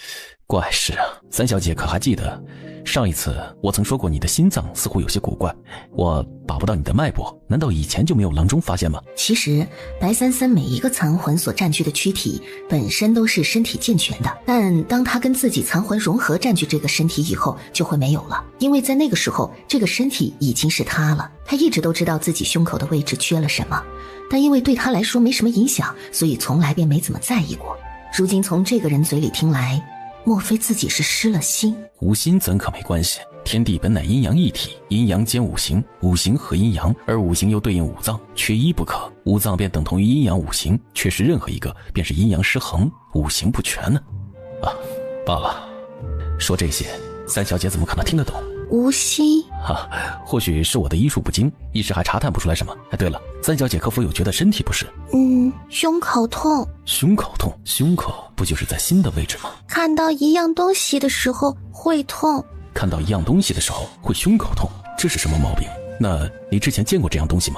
怪事啊，三小姐可还记得上一次我曾说过你的心脏似乎有些古怪，我把不到你的脉搏，难道以前就没有郎中发现吗？其实白三三每一个残魂所占据的躯体本身都是身体健全的，但当他跟自己残魂融合占据这个身体以后就会没有了，因为在那个时候这个身体已经是他了。他一直都知道自己胸口的位置缺了什么，但因为对他来说没什么影响，所以从来便没怎么在意过。如今从这个人嘴里听来，莫非自己是失了心？无心怎可没关系？天地本乃阴阳一体，阴阳兼五行，五行合阴阳，而五行又对应五脏，缺一不可。五脏便等同于阴阳五行，缺失任何一个，便是阴阳失衡，五行不全呢。罢了，说这些，三小姐怎么可能听得懂？无心或许是我的医术不精，一时还查探不出来什么。对了，三小姐可否有觉得身体不适？胸口痛。胸口痛？胸口不就是在心的位置吗？看到一样东西的时候会痛。看到一样东西的时候会胸口痛，这是什么毛病？那你之前见过这样东西吗？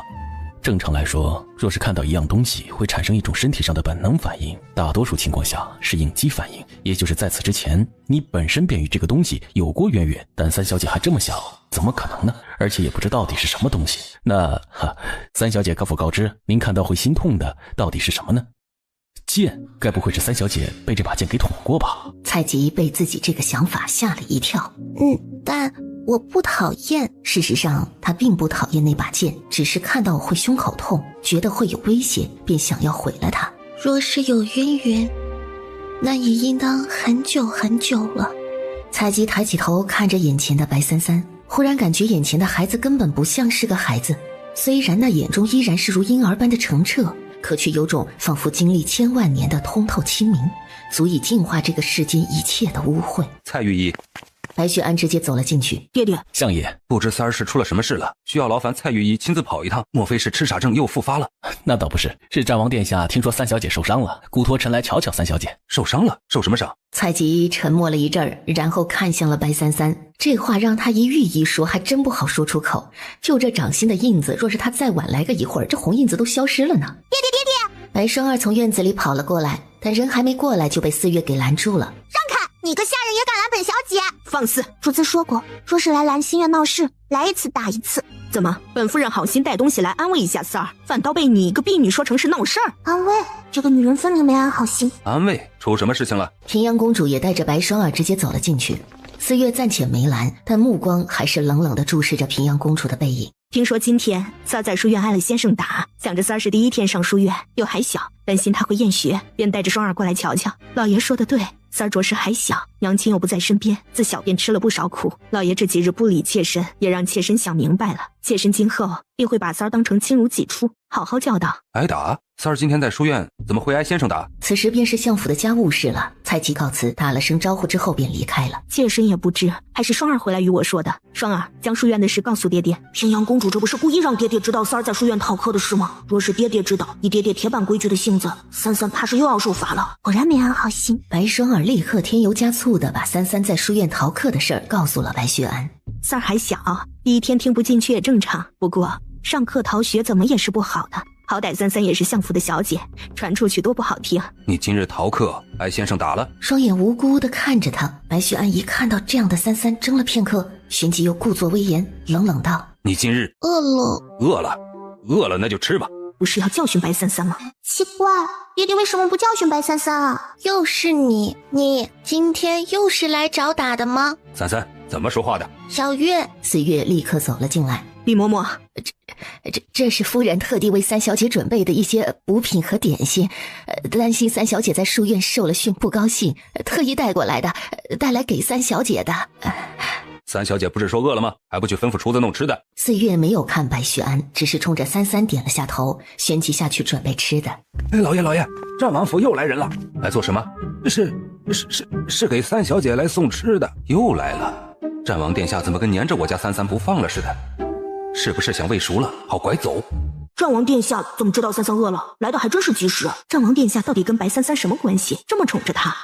正常来说，若是看到一样东西会产生一种身体上的本能反应，大多数情况下是应激反应，也就是在此之前你本身便与这个东西有过渊源，但三小姐还这么小，怎么可能呢？而且也不知到底是什么东西。那三小姐可否告知您看到会心痛的到底是什么呢？剑？该不会是三小姐被这把剑给捅过吧？蔡吉被自己这个想法吓了一跳。但我不讨厌。事实上他并不讨厌那把剑，只是看到会胸口痛，觉得会有危险，便想要毁了它。若是有渊源，那也应当很久很久了。蔡吉抬起头看着眼前的白三三，忽然感觉眼前的孩子根本不像是个孩子，虽然那眼中依然是如婴儿般的澄澈，可却有种仿佛经历千万年的通透清明，足以净化这个世间一切的污秽。蔡御医，白雪安直接走了进去。爹爹，相爷，不知三儿是出了什么事了，需要劳烦蔡御医亲自跑一趟，莫非是痴傻症又复发了？那倒不是，是战王殿下听说三小姐受伤了，故托臣来瞧瞧三小姐。受伤了？受什么伤？蔡吉沉默了一阵儿，然后看向了白三三，这话让他一语一说还真不好说出口。就这掌心的印子，若是他再晚来个一会儿，这红印子都消失了呢。爹爹！白双儿从院子里跑了过来，但人还没过来就被四月给拦住了。让开！你个下人也敢拦本小姐？放肆！主子说过，若是来兰心院闹事，来一次打一次。怎么，本夫人好心带东西来安慰一下三儿，反倒被你一个婢女说成是闹事儿？安慰？这个女人分明没安好心。安慰？出什么事情了？平阳公主也带着白双儿直接走了进去。四月暂且没拦，但目光还是冷冷地注视着平阳公主的背影。听说今天三儿在书院挨了先生打，想着三儿是第一天上书院，又还小，担心他会厌学，便带着双儿过来瞧瞧。老爷说的对，三儿着实还小，娘亲又不在身边，自小便吃了不少苦。老爷这几日不理妾身，也让妾身想明白了，妾身今后必会把三儿当成亲如己出，好好教导。挨打？三儿今天在书院，怎么会挨先生打？此时便是相府的家务事了。蔡吉告辞，打了声招呼之后便离开了。妾身也不知，还是双儿回来与我说的。双儿将书院的事告诉爹爹。平阳公主这不是故意让爹爹知道三儿在书院逃课的事吗？若是爹爹知道，以爹爹铁板规矩的性子，三三怕是又要受罚了。果然没安好心。白双儿立刻添油加醋的把三三在书院逃课的事儿告诉了白雪安。三儿还小，第一天听不进去也正常，不过上课逃学怎么也是不好的。好歹三三也是相府的小姐，传出去多不好听。你今日逃课挨先生打了？双眼无辜地看着他，白雪安一看到这样的三三，怔了片刻，旋即又故作威严，冷冷道：你今日饿了。饿了那就吃吧。不是要教训白三三吗？奇怪，爹爹为什么不教训白三三啊？又是你今天又是来找打的吗？三三怎么说话的？小月。四月立刻走了进来。李嬷嬷，这是夫人特地为三小姐准备的一些补品和点心，担心三小姐在书院受了训不高兴，特意带过来的，带来给三小姐的。三小姐不是说饿了吗？还不去吩咐厨子弄吃的？四月没有看白雪安，只是冲着三三点了下头，旋即下去准备吃的。老爷，战王府又来人了。来做什么？是给三小姐来送吃的。又来了？战王殿下怎么跟粘着我家三三不放了似的？是不是想喂熟了好拐走？战王殿下怎么知道三三饿了？来的还真是及时。战王殿下到底跟白三三什么关系？这么宠着他？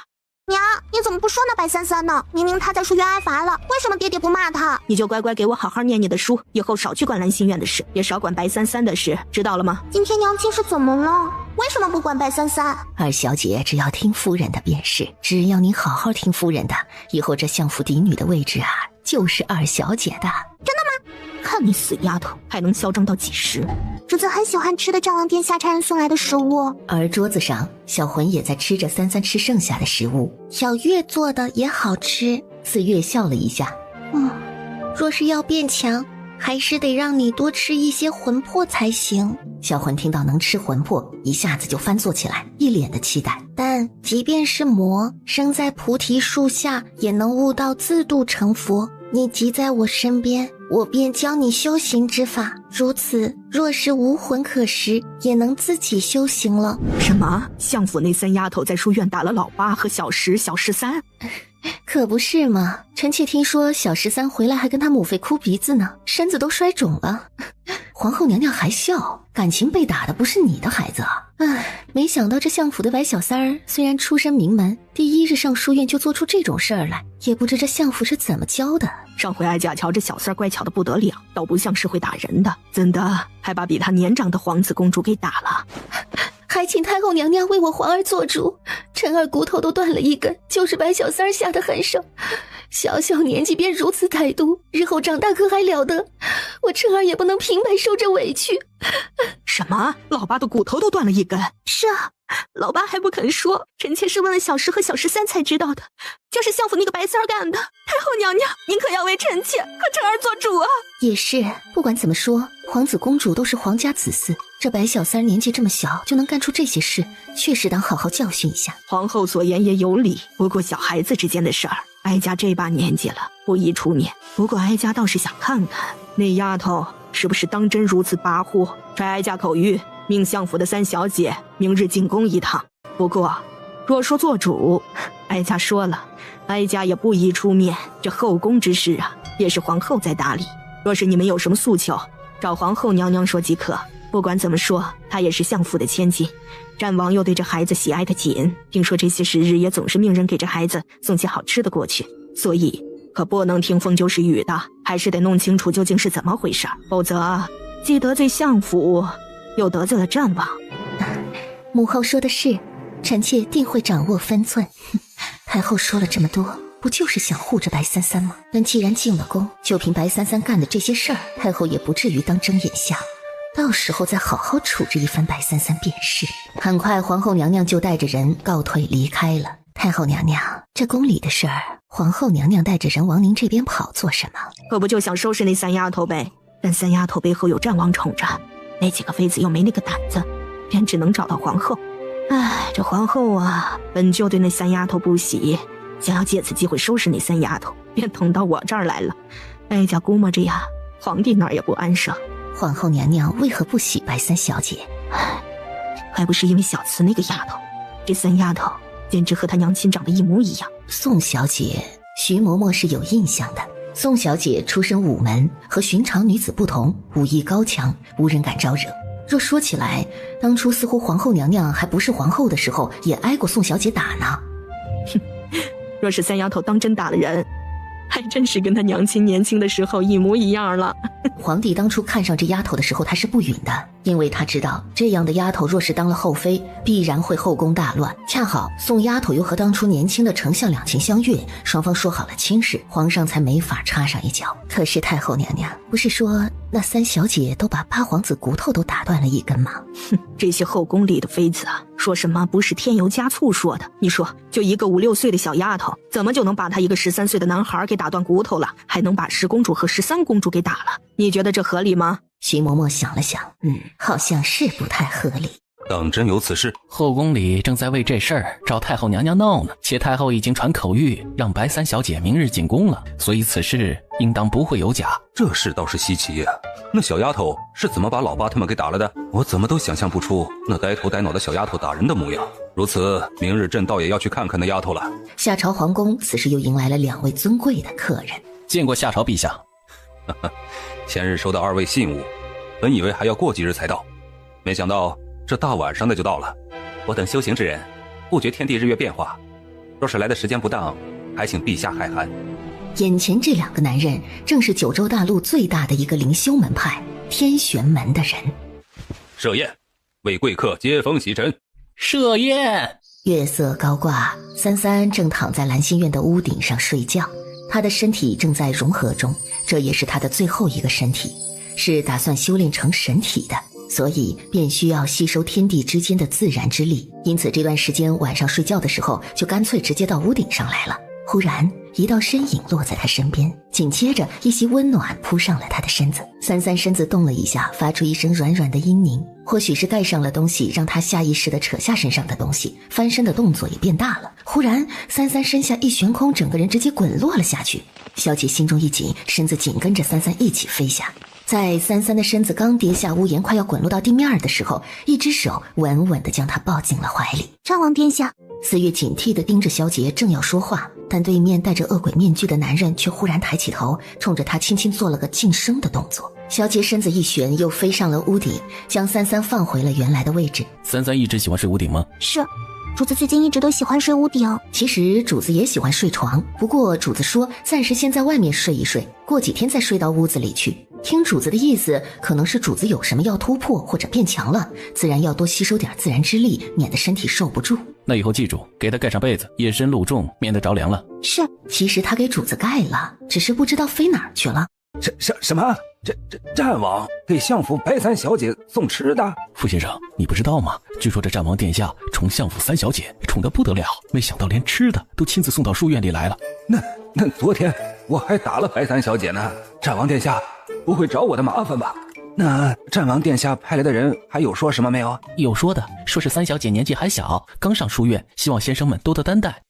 娘，你怎么不说那白三三呢？明明他在书院挨罚了，为什么爹爹不骂他？你就乖乖给我好好念你的书，以后少去管兰心院的事，也少管白三三的事，知道了吗？今天娘亲是怎么了？为什么不管白三三？二小姐只要听夫人的便是，只要你好好听夫人的，以后这相府嫡女的位置啊，就是二小姐的。真的吗？看你死丫头，还能嚣张到几时？主子很喜欢吃的战王殿下差人送来的食物。而桌子上，小魂也在吃着三三吃剩下的食物。小月做的也好吃。四月笑了一下，若是要变强，还是得让你多吃一些魂魄才行。小魂听到能吃魂魄，一下子就翻坐起来，一脸的期待。但即便是魔，生在菩提树下，也能悟到自度成佛。你即在我身边，我便教你修行之法，如此若是无魂可食，也能自己修行了。什么？相府那三丫头在书院打了老八和小十、小13？可不是嘛，臣妾听说小13回来还跟他母妃哭鼻子呢，身子都摔肿了。皇后娘娘还笑，感情被打的不是你的孩子啊！唉，没想到这相府的白小三儿虽然出身名门，第一日上书院就做出这种事儿来，也不知这相府是怎么教的。上回哀家瞧这小三儿乖巧的不得了，倒不像是会打人的，怎的还把比他年长的皇子公主给打了？还请太后娘娘为我皇儿做主，臣儿骨头都断了一根，就是白小三儿下的狠手，小小年纪便如此歹毒，日后长大可还了得？我臣儿也不能平白受这委屈。什么？老八的骨头都断了一根？是啊，老八还不肯说，臣妾是问了小十和小13才知道的，就是相府那个白三儿干的。太后娘娘，您可要为臣妾和臣儿做主啊！也是，不管怎么说，皇子公主都是皇家子嗣，这白小三年纪这么小就能干出这些事，确实当好好教训一下。皇后所言也有理，不过小孩子之间的事儿，哀家这把年纪了，不宜出面。不过哀家倒是想看看那丫头是不是当真如此跋扈。揣哀家口谕，命相府的三小姐明日进宫一趟。不过若说做主，哀家说了，哀家也不宜出面，这后宫之事啊，也是皇后在打理。若是你们有什么诉求，找皇后娘娘说即可。不管怎么说，她也是相府的千金，战王又对这孩子喜爱的紧，听说这些时日也总是命人给这孩子送些好吃的过去，所以可不能听风就是雨的，还是得弄清楚究竟是怎么回事，否则既得罪相府，又得罪了战王。母后说的是，臣妾定会掌握分寸。太后说了这么多，不就是想护着白三三吗？但既然进了宫，就凭白三三干的这些事儿，太后也不至于当睁眼瞎，到时候再好好处置一番白三三便是。很快皇后娘娘就带着人告退离开了。太后娘娘，这宫里的事儿，皇后娘娘带着人往您这边跑做什么？可不就想收拾那三丫头呗？但三丫头背后有战王宠着，那几个妃子又没那个胆子，便只能找到皇后。唉，这皇后啊，本就对那三丫头不喜，想要借此机会收拾那三丫头，便捅到我这儿来了。哀家估摸着呀，皇帝那儿也不安生。皇后娘娘为何不喜白三小姐？唉，还不是因为小慈那个丫头，这三丫头简直和她娘亲长得一模一样。宋小姐，徐嬷嬷是有印象的。宋小姐出身武门，和寻常女子不同，武艺高强，无人敢招惹。若说起来，当初似乎皇后娘娘还不是皇后的时候，也挨过宋小姐打呢。哼，若是三丫头当真打了人，还真是跟她娘亲年轻的时候一模一样了。皇帝当初看上这丫头的时候，他是不允的，因为他知道这样的丫头若是当了后妃，必然会后宫大乱。恰好宋丫头又和当初年轻的丞相两情相悦，双方说好了亲事，皇上才没法插上一脚。可是太后娘娘不是说那三小姐都把八皇子骨头都打断了一根吗？哼，这些后宫里的妃子啊，说什么不是添油加醋说的？你说，就一个5、6岁的小丫头，怎么就能把她一个13岁的男孩给打断骨头了，还能把10公主和13公主给打了？你觉得这合理吗？徐嬷嬷想了想，好像是不太合理。当真有此事？后宫里正在为这事儿找太后娘娘闹呢，且太后已经传口谕，让白三小姐明日进宫了，所以此事应当不会有假。这事倒是稀奇呀，那小丫头是怎么把老八他们给打了的？我怎么都想象不出那呆头呆脑的小丫头打人的模样。如此，明日朕倒也要去看看那丫头了。夏朝皇宫此时又迎来了2位尊贵的客人。见过夏朝陛下。前日收到2位信物，本以为还要过几日才到，没想到这大晚上的就到了。我等修行之人，不觉天地日月变化，若是来的时间不当，还请陛下海涵。眼前这2个男人正是九州大陆最大的一个灵修门派天玄门的人。设宴，为贵客接风洗尘。设宴。月色高挂，三三正躺在兰心院的屋顶上睡觉，他的身体正在融合中，这也是他的最后一个身体，是打算修炼成神体的，所以便需要吸收天地之间的自然之力，因此这段时间晚上睡觉的时候就干脆直接到屋顶上来了。忽然一道身影落在他身边，紧接着一袭温暖扑上了他的身子。三三身子动了一下，发出一声软软的嘤咛，或许是盖上了东西，让他下意识地扯下身上的东西，翻身的动作也变大了。忽然三三身下一悬空，整个人直接滚落了下去。小姐心中一紧，身子紧跟着三三一起飞下。在三三的身子刚跌下屋檐，快要滚落到地面的时候，一只手稳稳地将他抱进了怀里。战王殿下，四月警惕地盯着萧杰，正要说话，但对面戴着恶鬼面具的男人却忽然抬起头，冲着他轻轻做了个噤声的动作。萧杰身子一旋，又飞上了屋顶，将三三放回了原来的位置。三三一直喜欢睡屋顶吗？是，主子最近一直都喜欢睡屋顶。其实主子也喜欢睡床，不过主子说暂时先在外面睡一睡，过几天再睡到屋子里去。听主子的意思，可能是主子有什么要突破或者变强了，自然要多吸收点自然之力，免得身体受不住。那以后记住，给他盖上被子，夜深露重，免得着凉了。是，其实他给主子盖了，只是不知道飞哪儿去了。什么？这战王给相府白三小姐送吃的？傅先生，你不知道吗？据说这战王殿下宠相府三小姐，宠得不得了，没想到连吃的都亲自送到书院里来了。那昨天我还打了白三小姐呢，战王殿下不会找我的麻烦吧？那战王殿下派来的人还有说什么没有？有说的，说是三小姐年纪还小，刚上书院，希望先生们多多担待。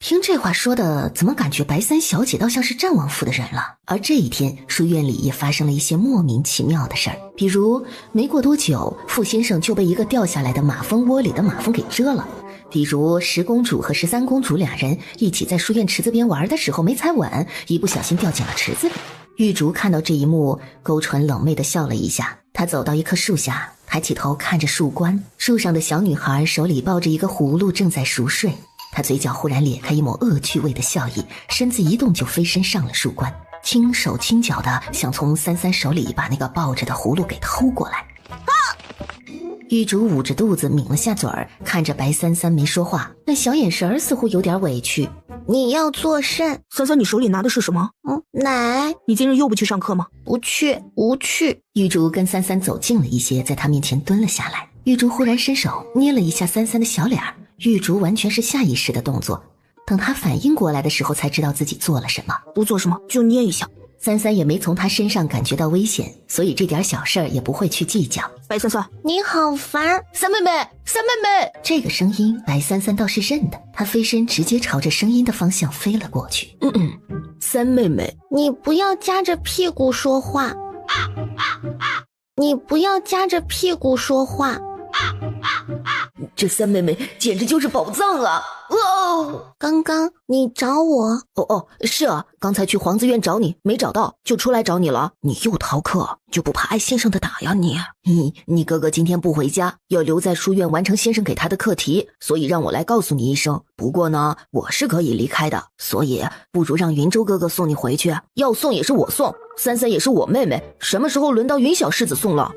听这话说的，怎么感觉白三小姐倒像是战王府的人了？而这一天，书院里也发生了一些莫名其妙的事儿，比如没过多久，傅先生就被一个掉下来的马蜂窝里的马蜂给蛰了。比如10公主和13公主2人一起在书院池子边玩的时候没踩稳，一不小心掉进了池子里。玉竹看到这一幕，勾唇冷媚地笑了一下。她走到一棵树下，抬起头看着树冠，树上的小女孩手里抱着一个葫芦，正在熟睡。她嘴角忽然咧开一抹恶趣味的笑意，身子一动就飞身上了树冠，轻手轻脚的想从三三手里把那个抱着的葫芦给偷过来。玉竹捂着肚子抿了下嘴儿，看着白三三没说话，那小眼神似乎有点委屈。你要做甚？三三，你手里拿的是什么？奶。你今日又不去上课吗？不去，无趣。玉竹跟三三走近了一些，在他面前蹲了下来。玉竹忽然伸手捏了一下三三的小脸，玉竹完全是下意识的动作，等他反应过来的时候才知道自己做了什么。不做什么，就捏一下。三三也没从他身上感觉到危险，所以这点小事儿也不会去计较。白三三，你好烦！三妹妹，三妹妹！这个声音白三三倒是认得，他飞身直接朝着声音的方向飞了过去。三妹妹，你不要夹着屁股说话。你不要夹着屁股说话。这三妹妹简直就是宝藏啊！刚刚你找我？是啊，刚才去皇子院找你，没找到，就出来找你了。你又逃课，就不怕挨先生的打呀你？你哥哥今天不回家，要留在书院完成先生给他的课题，所以让我来告诉你一声。不过呢，我是可以离开的，所以不如让云州哥哥送你回去。要送也是我送，三三也是我妹妹，什么时候轮到云小世子送了？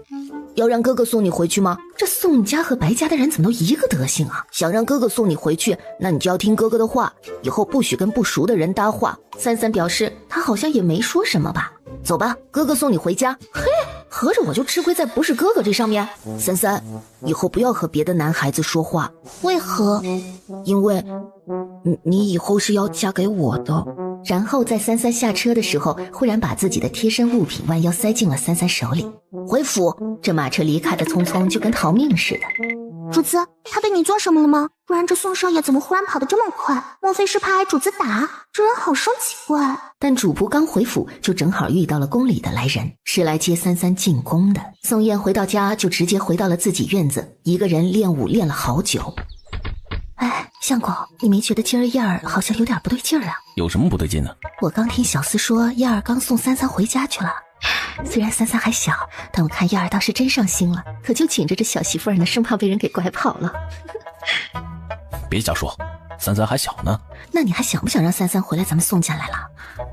要让哥哥送你回去吗？这宋家和白家的人怎么都一个德性啊？想让哥哥送你回去，那你就要听哥哥的话，以后不许跟不熟的人搭话。三三表示他好像也没说什么吧。走吧，哥哥送你回家。嘿，合着我就吃亏在不是哥哥这上面。三三，以后不要和别的男孩子说话。为何？因为你以后是要嫁给我的。然后在三三下车的时候，忽然把自己的贴身物品弯腰塞进了三三手里。回府，这马车离开的匆匆，就跟逃命似的。主子，他对你做什么了吗？不然这宋少爷怎么忽然跑得这么快？莫非是怕挨主子打？这人好生奇怪。但主仆刚回府，就正好遇到了宫里的来人，是来接三三进宫的。宋燕回到家，就直接回到了自己院子，一个人练武练了好久。相公，你没觉得今儿燕儿好像有点不对劲儿啊？有什么不对劲呢？我刚听小厮说燕儿刚送三三回家去了，虽然三三还小，但我看燕儿倒是真上心了，可就紧着这小媳妇儿呢，生怕被人给拐跑了。别瞎说，三三还小呢。那你还想不想让三三回来咱们宋家来了？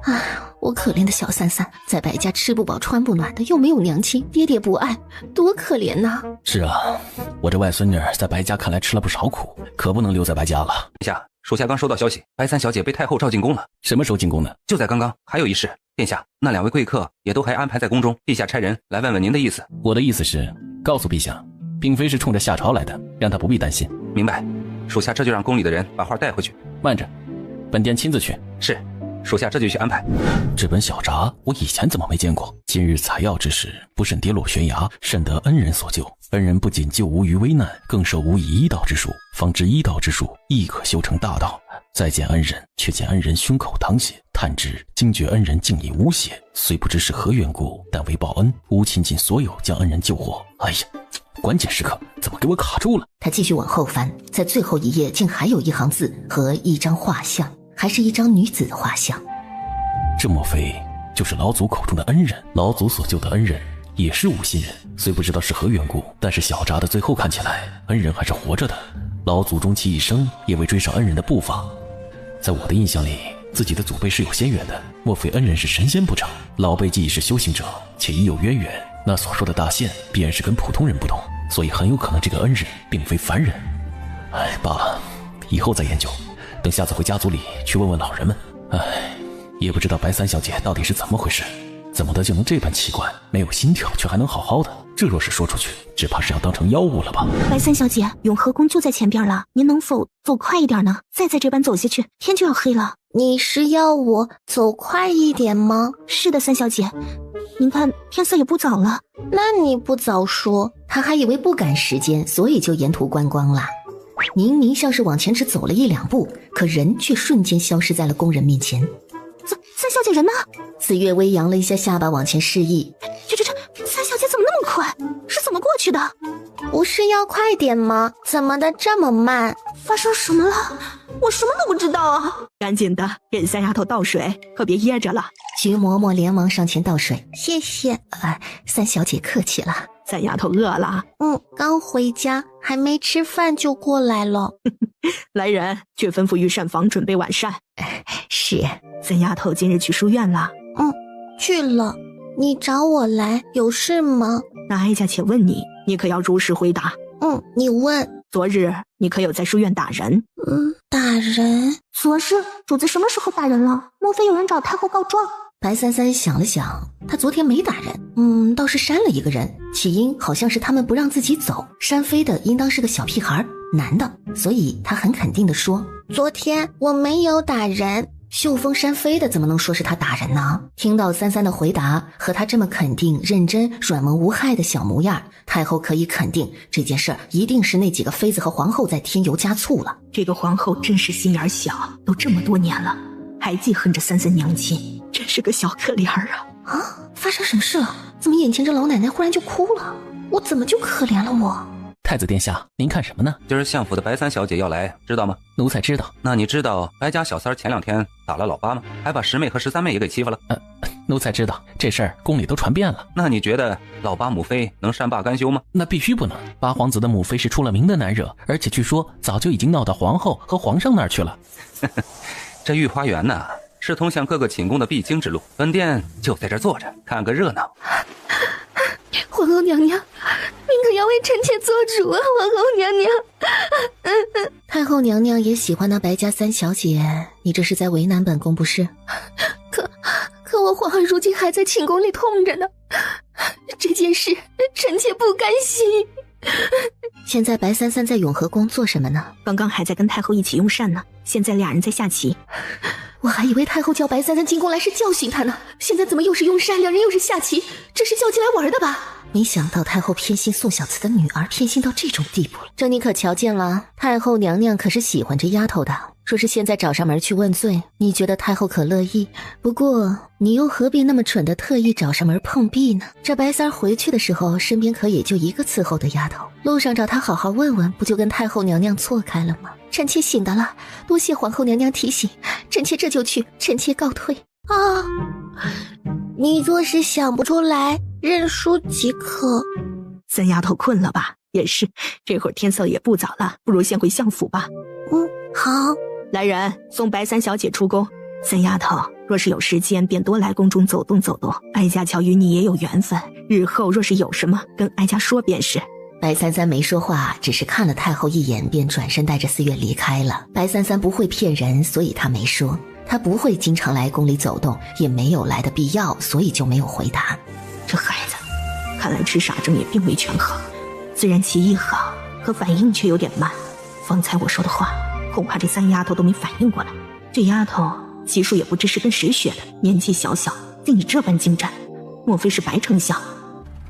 唉，我可怜的小三三，在白家吃不饱穿不暖的，又没有娘亲，爹爹不爱，多可怜呐！是啊，我这外孙女在白家看来吃了不少苦，可不能留在白家了。殿下，属下刚收到消息，白三小姐被太后召进宫了。什么时候进宫的？就在刚刚。还有一事，殿下，那2位贵客也都还安排在宫中，陛下差人来问问您的意思。我的意思是，告诉陛下，并非是冲着夏朝来的，让他不必担心。明白，属下这就让宫里的人把话带回去。慢着，本殿亲自去。是，属下这就去安排。这本小札我以前怎么没见过？今日采药之时，不慎跌落悬崖，甚得恩人所救。恩人不仅救吾于危难，更授吾以医道之术，方知医道之术亦可修成大道。再见恩人，却见恩人胸口淌血，探知惊觉恩人竟已无血，虽不知是何缘故，但为报恩，吾倾尽所有将恩人救活。哎呀，关键时刻怎么给我卡住了？他继续往后翻，在最后一页竟还有一行字和一张画像，还是一张女子的画像。这莫非就是老祖口中的恩人？老祖所救的恩人也是无心人，虽不知道是何缘故，但是小札的最后看起来，恩人还是活着的。老祖终其一生也未追上恩人的步伐。在我的印象里，自己的祖辈是有仙缘的，莫非恩人是神仙不成？老辈既已是修行者，且已有渊源，那所说的大仙必然是跟普通人不同，所以很有可能这个恩人并非凡人。哎，罢了，以后再研究，等下次回家族里去问问老人们。哎，也不知道白三小姐到底是怎么回事，怎么的就能这般奇怪，没有心跳却还能好好的，这若是说出去，只怕是要当成妖物了吧。白三小姐，永和宫就在前边了，您能否走快一点呢？再这般走下去，天就要黑了。你是要我走快一点吗？是的，三小姐，您看天色也不早了。那你不早说。他还以为不赶时间，所以就沿途观光了。明明像是往前只走了1-2步，可人却瞬间消失在了宫人面前。三小姐人呢？紫月微扬了一下下巴，往前示意。这三小姐怎么那么快？是怎么过去的？不是要快点吗？怎么的这么慢？发生什么了？我什么都不知道啊！赶紧的，给三丫头倒水，可别噎着了。徐嬷嬷连忙上前倒水。谢谢。三小姐客气了。三丫头饿了？刚回家，还没吃饭就过来了。来人，去吩咐御膳房准备晚膳。是。三丫头今日去书院了？去了。你找我来有事吗？那哀家且问你，你可要如实回答。你问。昨日你可有在书院打人？打人？昨日主子什么时候打人了？莫非有人找太后告状？白三三想了想，他昨天没打人，倒是扇了一个人，起因好像是他们不让自己走，扇飞的应当是个小屁孩，男的，所以他很肯定地说，昨天我没有打人。秀风扇飞的怎么能说是他打人呢？听到三三的回答和他这么肯定、认真、软萌无害的小模样，太后可以肯定这件事儿一定是那几个妃子和皇后在添油加醋了。这个皇后真是心眼小，都这么多年了，还记恨着三三娘亲，真是个小可怜儿啊！发生什么事了？怎么眼前这老奶奶忽然就哭了？我怎么就可怜了我？太子殿下，您看什么呢？今儿相府的白三小姐要来，知道吗？奴才知道。那你知道白家小三前2天打了老八吗？还把10妹和13妹也给欺负了。奴才知道，这事儿宫里都传遍了。那你觉得老八母妃能善罢甘休吗？那必须不能。八皇子的母妃是出了名的难惹，而且据说早就已经闹到皇后和皇上那儿去了。这御花园呢，是通向各个寝宫的必经之路，本殿就在这坐着看个热闹。皇后娘娘，您可要为臣妾做主啊！皇后娘娘，太后娘娘也喜欢那白家三小姐，你这是在为难本宫不是？可我皇儿如今还在寝宫里痛着呢，这件事臣妾不甘心。现在白三三在永和宫做什么呢？刚刚还在跟太后一起用膳呢，现在俩人在下棋。我还以为太后叫白三三进宫来是教训他呢，现在怎么又是用膳，两人又是下棋，这是叫进来玩的吧？没想到太后偏心宋小慈的女儿，偏心到这种地步了。这你可瞧见了，太后娘娘可是喜欢这丫头的。说是现在找上门去问罪，你觉得太后可乐意？不过你又何必那么蠢的特意找上门碰壁呢？这白三回去的时候，身边可也就一个伺候的丫头，路上找她好好问问，不就跟太后娘娘错开了吗？臣妾醒的了，多谢皇后娘娘提醒，臣妾这就去，臣妾告退。你若是想不出来，认输即可。三丫头困了吧？也是，这会儿天色也不早了，不如先回相府吧。好。来人，送白三小姐出宫。三丫头，若是有时间，便多来宫中走动走动。哀家瞧与你也有缘分，日后若是有什么，跟哀家说便是。白三三没说话，只是看了太后一眼，便转身带着四月离开了。白三三不会骗人，所以他没说。他不会经常来宫里走动，也没有来的必要，所以就没有回答。这孩子，看来吃傻症也并未全好，虽然棋艺好，可反应却有点慢。方才我说的话，恐怕这三丫头都没反应过来。这丫头棋术也不知是跟谁学的，年纪小小，竟以这般精湛，莫非是白丞相？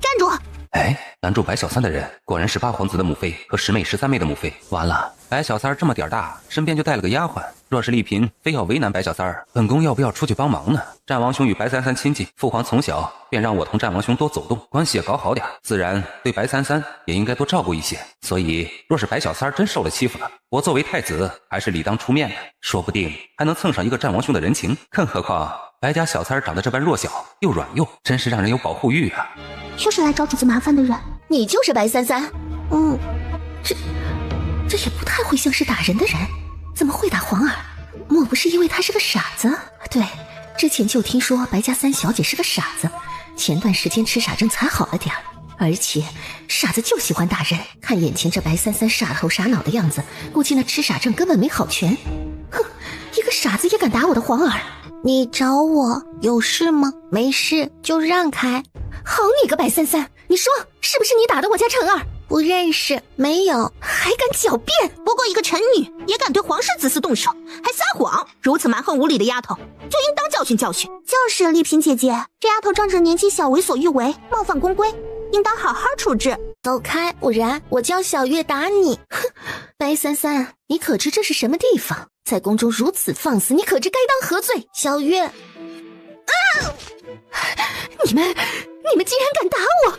站住！哎，拦住白小三的人果然是八皇子的母妃和10妹13妹的母妃。完了，白小三这么点大，身边就带了个丫鬟。若是丽嫔非要为难白小三儿，本宫要不要出去帮忙呢？战王兄与白三三亲近，父皇从小便让我同战王兄多走动，关系也搞好点，自然对白三三也应该多照顾一些。所以若是白小三儿真受了欺负了，我作为太子还是理当出面的，说不定还能蹭上一个战王兄的人情。更何况白家小三儿长得这般弱小又软幼，真是让人有保护欲啊。又是来找主子麻烦的人。你就是白三三。这也不太会像是打人的人，怎么会打皇儿？莫不是因为他是个傻子？对，之前就听说白家三小姐是个傻子，前段时间吃傻症才好了点儿。而且傻子就喜欢打人，看眼前这白三三傻头傻脑的样子，估计那吃傻症根本没好全。哼，一个傻子也敢打我的皇儿？你找我有事吗？没事就让开。好你个白三三，你说是不是你打的我家晨儿？不认识，没有。还敢狡辩？不过一个臣女也敢对皇室子嗣动手，还撒谎，如此蛮横无理的丫头，就应当教训教训。就是丽嫔姐姐，这丫头仗着年纪小为所欲为，冒犯宫规，应当好好处置。走开，不然我叫小月打你。哼，白三三，你可知这是什么地方？在宫中如此放肆，你可知该当何罪？小月，你们竟然敢打我！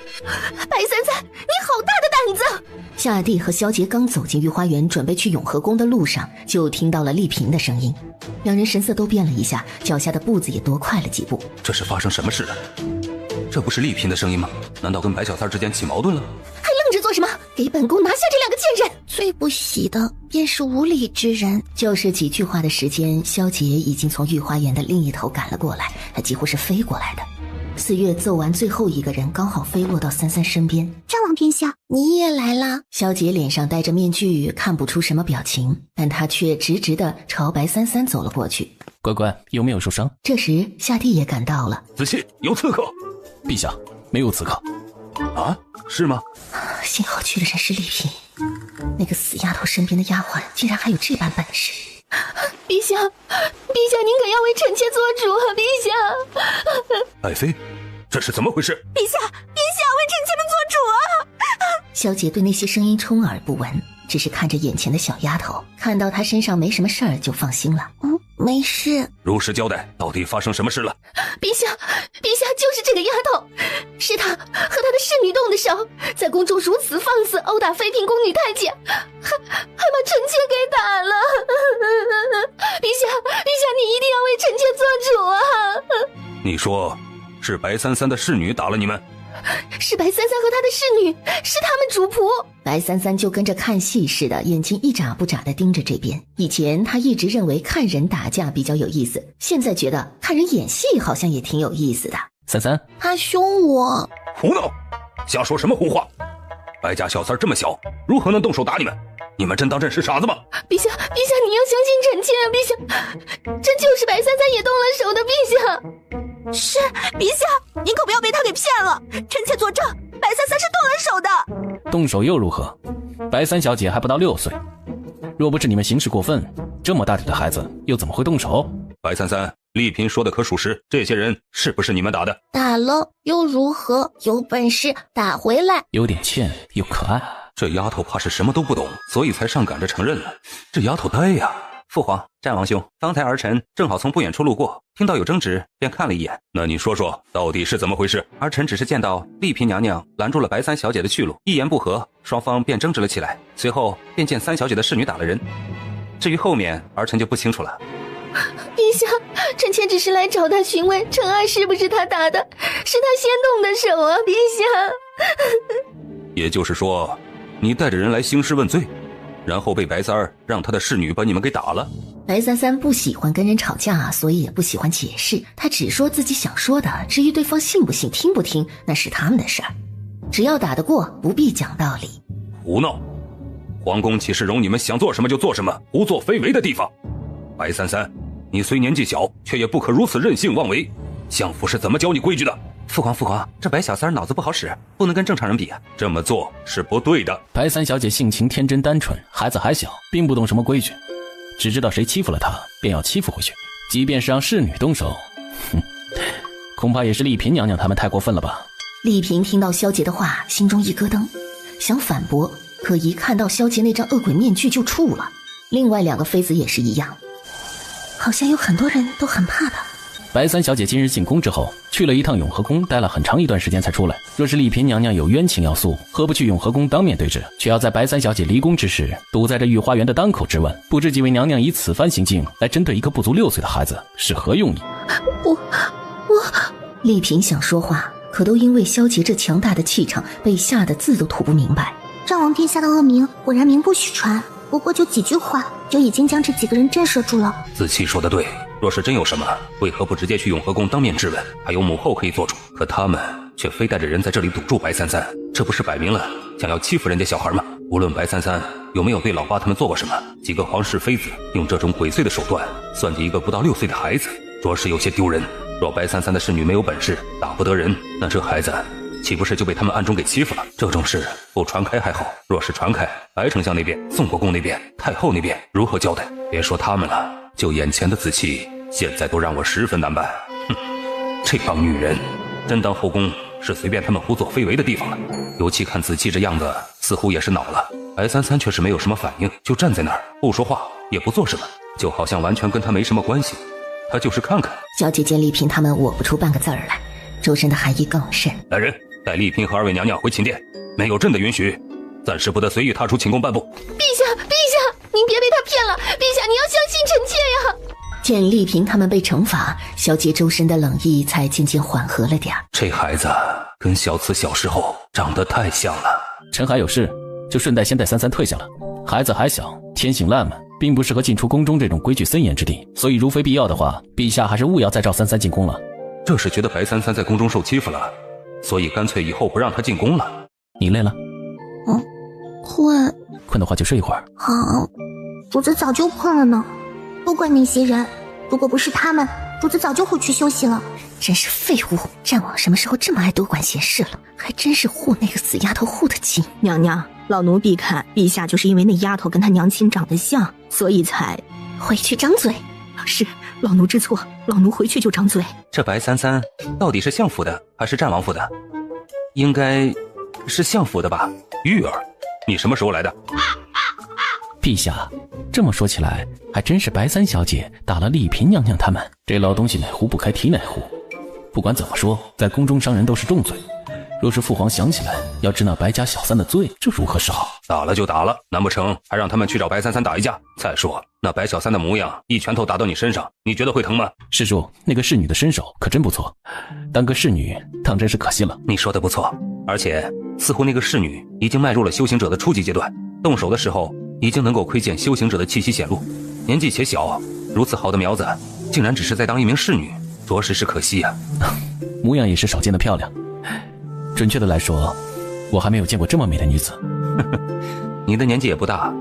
白三三，你好大的胆子！夏帝和萧杰刚走进御花园，准备去永和宫的路上，就听到了丽嫔的声音。两人神色都变了一下，脚下的步子也多快了几步。这是发生什么事了？这不是丽嫔的声音吗？难道跟白小三之间起矛盾了？还愣着做什么？给本宫拿下这两个贱人！最不喜的便是无礼之人。就是几句话的时间，萧杰已经从御花园的另一头赶了过来，他几乎是飞过来的。四月奏完最后一个人，刚好飞落到三三身边。战王殿下，你也来啦？萧杰脸上戴着面具，看不出什么表情，但他却直直地朝白三三走了过去。乖乖，有没有受伤？这时夏帝也赶到了。仔细，有刺客！陛下，没有刺客。啊？是吗？幸好去的人是丽嫔，那个死丫头身边的丫鬟竟然还有这般本事。陛下，您可要为臣妾做主啊！陛下，爱妃，这是怎么回事？陛下，为臣妾们做主啊！萧杰对那些声音充耳不闻，只是看着眼前的小丫头，看到她身上没什么事儿就放心了。没事。如实交代，到底发生什么事了？陛下就是这个丫头，是她和她的侍女动的手，在宫中如此放肆，殴打妃嫔宫女太监，还把臣妾给打了。陛下，你一定要为臣妾做主啊！你说是白三三的侍女打了你们？是白三三和他的侍女，是他们主仆。白三三就跟着看戏似的，眼睛一眨不眨地盯着这边。以前他一直认为看人打架比较有意思，现在觉得看人演戏好像也挺有意思的。三三，他凶我。胡闹！瞎说什么胡话！白家小三这么小，如何能动手打你们？你们真当朕是傻子吗？陛下，你要相信臣妾啊！陛下，这就是白三三也动了手的。陛下。是，陛下，您可不要被他给骗了。臣妾作证，白三三是动了手的。动手又如何？白三小姐还不到6岁，若不是你们行事过分，这么大点的孩子又怎么会动手？白三三，丽嫔说的可属实？这些人是不是你们打的？打了又如何？有本事打回来。有点欠又可爱。这丫头怕是什么都不懂，所以才上赶着承认了。这丫头呆呀！父皇，战王兄，方才儿臣正好从不远处路过，听到有争执，便看了一眼。那你说说，到底是怎么回事？儿臣只是见到丽嫔娘娘拦住了白三小姐的去路，一言不合，双方便争执了起来。随后便见三小姐的侍女打了人。至于后面，儿臣就不清楚了。陛下，臣妾只是来找他询问陈二是不是他打的，是他先动的手啊，陛下。也就是说，你带着人来兴师问罪，然后被白三儿让他的侍女把你们给打了。白三三不喜欢跟人吵架，所以也不喜欢解释，他只说自己想说的，至于对方信不信听不听，那是他们的事儿，只要打得过，不必讲道理。胡闹！皇宫岂是容你们想做什么就做什么、胡作非为的地方？白三三，你虽年纪小，却也不可如此任性妄为。相府是怎么教你规矩的？父皇，这白小三脑子不好使，不能跟正常人比啊。这么做是不对的。白三小姐性情天真单纯，孩子还小，并不懂什么规矩，只知道谁欺负了她，便要欺负回去。即便是让侍女动手，恐怕也是丽嫔娘娘他们太过分了吧。丽嫔听到萧杰的话，心中一咯噔，想反驳，可一看到萧杰那张恶鬼面具就怵了。另外2个妃子也是一样，好像有很多人都很怕他。白三小姐今日进宫之后，去了一趟永和宫，待了很长一段时间才出来。若是丽嫔娘娘有冤情要诉，何不去永和宫当面对质，却要在白三小姐离宫之时，堵在这御花园的当口质问？不知几位娘娘以此番行径来针对一个不足6岁的孩子，是何用意？丽嫔想说话，可都因为萧杰这强大的气场，被吓得字都吐不明白。战王殿下的恶名果然名不虚传，不过就几句话，就已经将这几个人震慑住了。子期说得对，若是真有什么，为何不直接去永和宫当面质问？还有母后可以做主，可他们却非带着人在这里堵住白三三，这不是摆明了想要欺负人家小孩吗？无论白三三有没有对老八他们做过什么，几个皇室妃子用这种鬼祟的手段算计一个不到6岁的孩子，着实有些丢人。若白三三的侍女没有本事，打不得人，那这孩子岂不是就被他们暗中给欺负了？这种事不传开还好，若是传开，白丞相那边、宋国公那边、太后那边如何交代？别说他们了，就眼前的子期，现在都让我十分难办。这帮女人，真当后宫是随便他们胡作非为的地方了。尤其看子期这样子，似乎也是恼了。白三三却是没有什么反应，就站在那儿不说话，也不做什么，就好像完全跟他没什么关系。他就是看看。小姐见丽嫔他们握不出半个字儿来，周身的寒意更甚。来人，带丽嫔和2位娘娘回寝殿，没有朕的允许，暂时不得随意踏出寝宫半步。陛下，您别被他骗了，陛下你要相信臣妾呀。见丽嫔他们被惩罚，萧杰周身的冷意才渐渐缓和了点。这孩子跟小慈小时候长得太像了。臣还有事，就顺带先带三三退下了。孩子还小，天性烂漫，并不适合进出宫中这种规矩森严之地，所以如非必要的话，陛下还是勿要再召三三进宫了。这是觉得白三三在宫中受欺负了，所以干脆以后不让他进宫了。你累了？困的话就睡一会儿。好，主子早就困了呢。不管那些人，如果不是他们，主子早就回去休息了。真是废物！战王什么时候这么爱多管闲事了？还真是护那个死丫头护得紧。娘娘，老奴必看陛下就是因为那丫头跟他娘亲长得像，所以才回去张嘴。是老奴知错，老奴回去就张嘴。这白三三到底是相府的还是战王府的？应该是相府的吧。玉儿，你什么时候来的？陛下，这么说起来，还真是白三小姐打了丽嫔娘娘他们。这老东西哪壶不开提哪壶。不管怎么说，在宫中伤人都是重罪。若是父皇想起来要治那白家小三的罪，这如何是好？打了就打了，难不成还让他们去找白三三打一架？再说那白小三的模样，一拳头打到你身上，你觉得会疼吗？师叔，那个侍女的身手可真不错，当个侍女当真是可惜了。你说的不错，而且似乎那个侍女已经迈入了修行者的初级阶段，动手的时候已经能够窥见修行者的气息显露。年纪且小，如此好的苗子，竟然只是在当一名侍女，着实是可惜呀。模样也是少见的漂亮。准确的来说，我还没有见过这么美的女子。你的年纪也不大，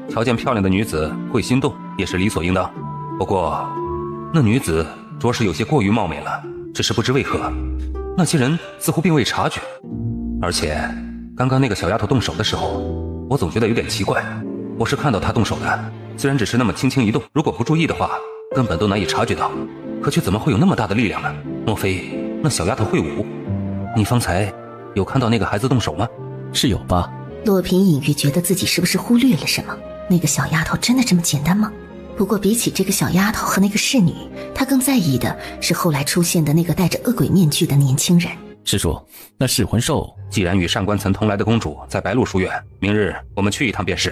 条件漂亮的女子会心动也是理所应当。不过那女子着实有些过于貌美了，只是不知为何那些人似乎并未察觉。而且刚刚那个小丫头动手的时候，我总觉得有点奇怪。我是看到她动手的，虽然只是那么轻轻一动，如果不注意的话根本都难以察觉到，可却怎么会有那么大的力量呢？莫非那小丫头会武？你方才有看到那个孩子动手吗？是有吧。洛嫔隐约觉得自己是不是忽略了什么？那个小丫头真的这么简单吗？不过比起这个小丫头和那个侍女，她更在意的是后来出现的那个戴着恶鬼面具的年轻人。师叔，那噬魂兽既然与上官岑同来的公主在白鹿书院，明日我们去一趟便是。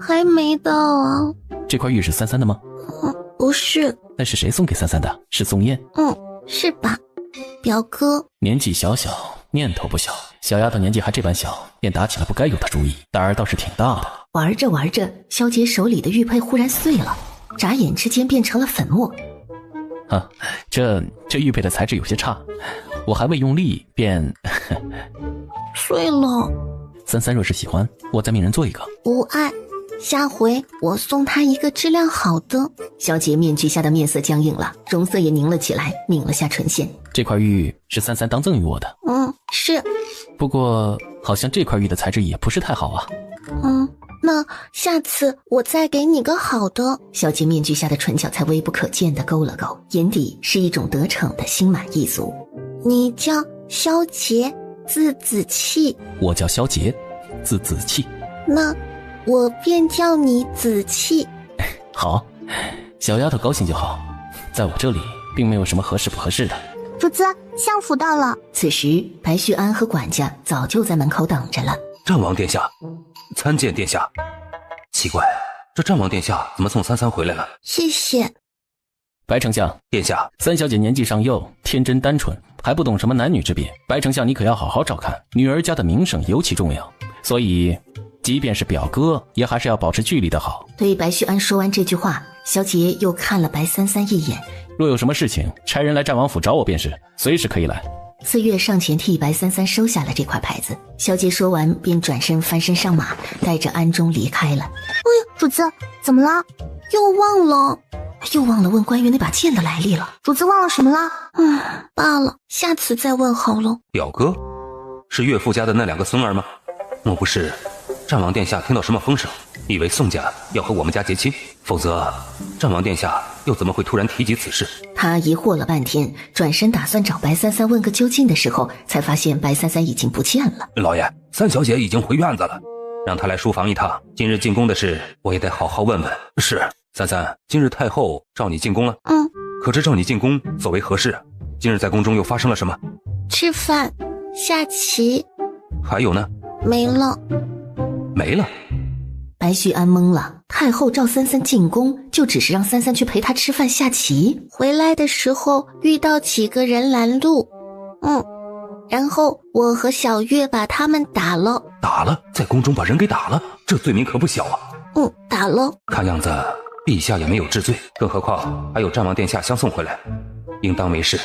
还没到啊。这块玉是33的吗？不是。那是谁送给33的？是宋燕？是吧，表哥。年纪小小，念头不小，小丫头年纪还这般小，便打起了不该有的主意，胆儿倒是挺大的。玩着玩着，萧杰手里的玉佩忽然碎了，眨眼之间变成了粉末。这玉佩的材质有些差，我还未用力便碎了。33若是喜欢，我再命人做一个。不爱，下回我送他一个质量好的。萧杰面具下的面色僵硬了，容色也凝了起来，抿了下唇线。这块玉是33当赠于我的。是。不过好像这块玉的材质也不是太好啊。那下次我再给你个好的。萧杰面具下的唇角才微不可见地勾了勾，眼底是一种得逞的心满意足。你叫萧杰，字子气。我叫萧杰，字子气。那我便叫你子气。好，小丫头高兴就好，在我这里并没有什么合适不合适的。主子，相府到了。此时白旭安和管家早就在门口等着了。战王殿下，参见殿下。奇怪，这战王殿下怎么送33回来了？谢谢。白丞相，殿下，三小姐年纪尚幼，天真单纯，还不懂什么男女之别。白丞相，你可要好好照看，女儿家的名声尤其重要，所以即便是表哥，也还是要保持距离的好。对白旭安说完这句话，萧杰又看了白33一眼。若有什么事情，差人来战王府找我便是，随时可以来。四月上前替白33收下了这块牌子。萧杰说完便转身翻身上马，带着安忠离开了。主子，怎么了？又忘了问关于那把剑的来历了。主子忘了什么了？罢了，下次再问好了。表哥，是岳父家的那2个孙儿吗？莫不是战王殿下听到什么风声，以为宋家要和我们家结亲？否则战王殿下又怎么会突然提及此事？他疑惑了半天，转身打算找白33问个究竟的时候，才发现白33已经不见了。老爷，三小姐已经回院子了，让她来书房一趟。今日进宫的事，我也得好好问问。是，33，今日太后召你进宫了。可知召你进宫所为何事？今日在宫中又发生了什么？吃饭，下棋。还有呢？没了。白旭安懵了，太后召33进宫，就只是让33去陪她吃饭下棋。回来的时候遇到几个人拦路，然后我和小月把他们打了。打了？在宫中把人给打了？这罪名可不小啊。打了。看样子陛下也没有治罪，更何况还有战王殿下相送回来，应当没事。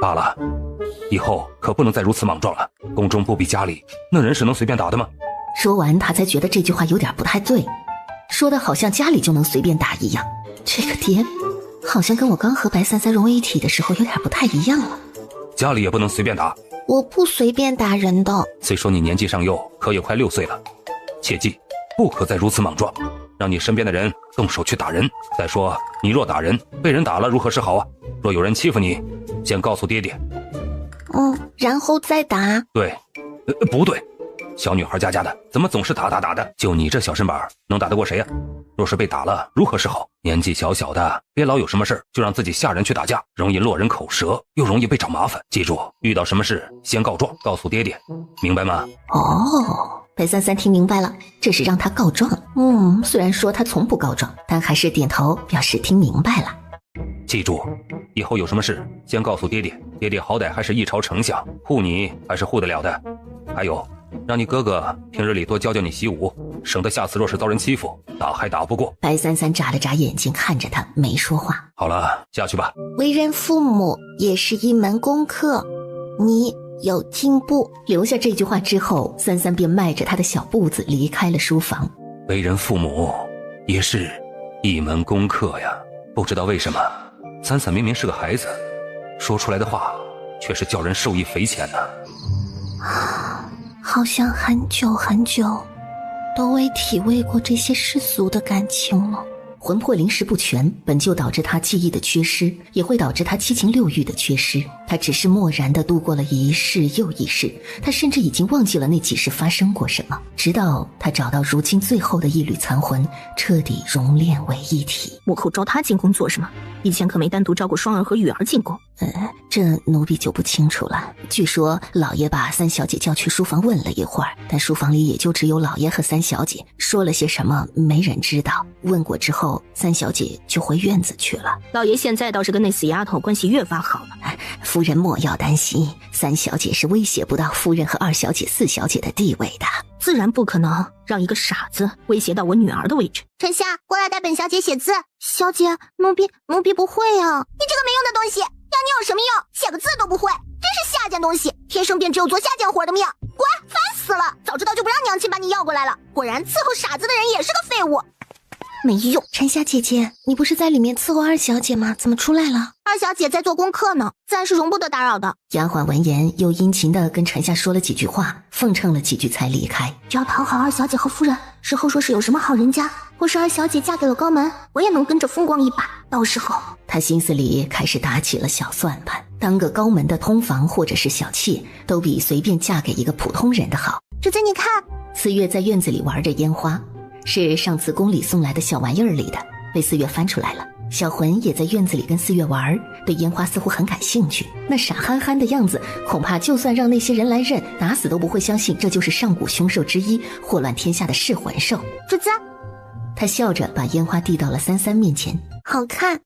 罢了，以后可不能再如此莽撞了。宫中不比家里，那人是能随便打的吗？说完他才觉得这句话有点不太对，说的好像家里就能随便打一样。这个爹好像跟我刚和白33融为一体的时候有点不太一样了。家里也不能随便打。我不随便打人的。虽说你年纪尚幼，可也快6岁了，切记不可再如此莽撞，让你身边的人动手去打人。再说你若打人，被人打了如何是好啊？若有人欺负你，先告诉爹爹。然后再打。对，不对，小女孩家的怎么总是打的？就你这小身板能打得过谁呀？若是被打了如何是好？年纪小小的，别老有什么事就让自己吓人去打架，容易落人口舌，又容易被找麻烦。记住，遇到什么事先告状，告诉爹爹，明白吗？白33听明白了，这是让他告状。虽然说他从不告状，但还是点头表示听明白了。记住，以后有什么事先告诉爹爹，爹爹好歹还是一朝丞相，护你还是护得了的。还有，让你哥哥平日里多教教你习武，省得下次若是遭人欺负，打还打不过。白33眨了眨眼睛看着他，没说话。好了，下去吧。为人父母也是一门功课，你有进步。留下这句话之后，33便迈着他的小步子离开了书房。为人父母也是一门功课呀。不知道为什么，33明明是个孩子，说出来的话却是叫人受益匪浅呢。好像很久很久都未体味过这些世俗的感情了。魂魄灵石不全，本就导致他记忆的缺失，也会导致他七情六欲的缺失。他只是漠然地度过了一世又一世，他甚至已经忘记了那几世发生过什么，直到他找到如今最后的一缕残魂，彻底熔炼为一体。母后召他进宫做什么？以前可没单独照顾双儿和雨儿进宫。这奴婢就不清楚了。据说老爷把三小姐叫去书房问了一会儿，但书房里也就只有老爷和三小姐，说了些什么没人知道。问过之后，三小姐就回院子去了。老爷现在倒是跟那死丫头关系越发好了。夫人莫要担心，三小姐是威胁不到夫人和二小姐、四小姐的地位的。自然不可能让一个傻子威胁到我女儿的位置。臣下过来带本小姐写字。小姐，奴婢不会啊。你这个没用的东西，要你有什么用？写个字都不会，真是下贱东西，天生便只有做下贱活的命。滚，烦死了！早知道就不让娘亲把你要过来了。果然伺候傻子的人也是个废物。没用。臣下姐姐，你不是在里面伺候二小姐吗？怎么出来了？二小姐在做功课呢，自然是容不得打扰的。丫鬟闻言又殷勤地跟臣下说了几句话，奉承了几句才离开。只要讨好二小姐和夫人，事后说是有什么好人家，或是二小姐嫁给了高门，我也能跟着风光一把。到时候他心思里开始打起了小算盘，当个高门的通房或者是小妾，都比随便嫁给一个普通人的好。主子你看，四月在院子里玩着烟花，是上次宫里送来的小玩意儿里的，被四月翻出来了。小魂也在院子里跟四月玩，对烟花似乎很感兴趣，那傻憨憨的样子，恐怕就算让那些人来认，打死都不会相信这就是上古凶兽之一，祸乱天下的噬魂兽。主子，他笑着把烟花递到了三三面前，好看。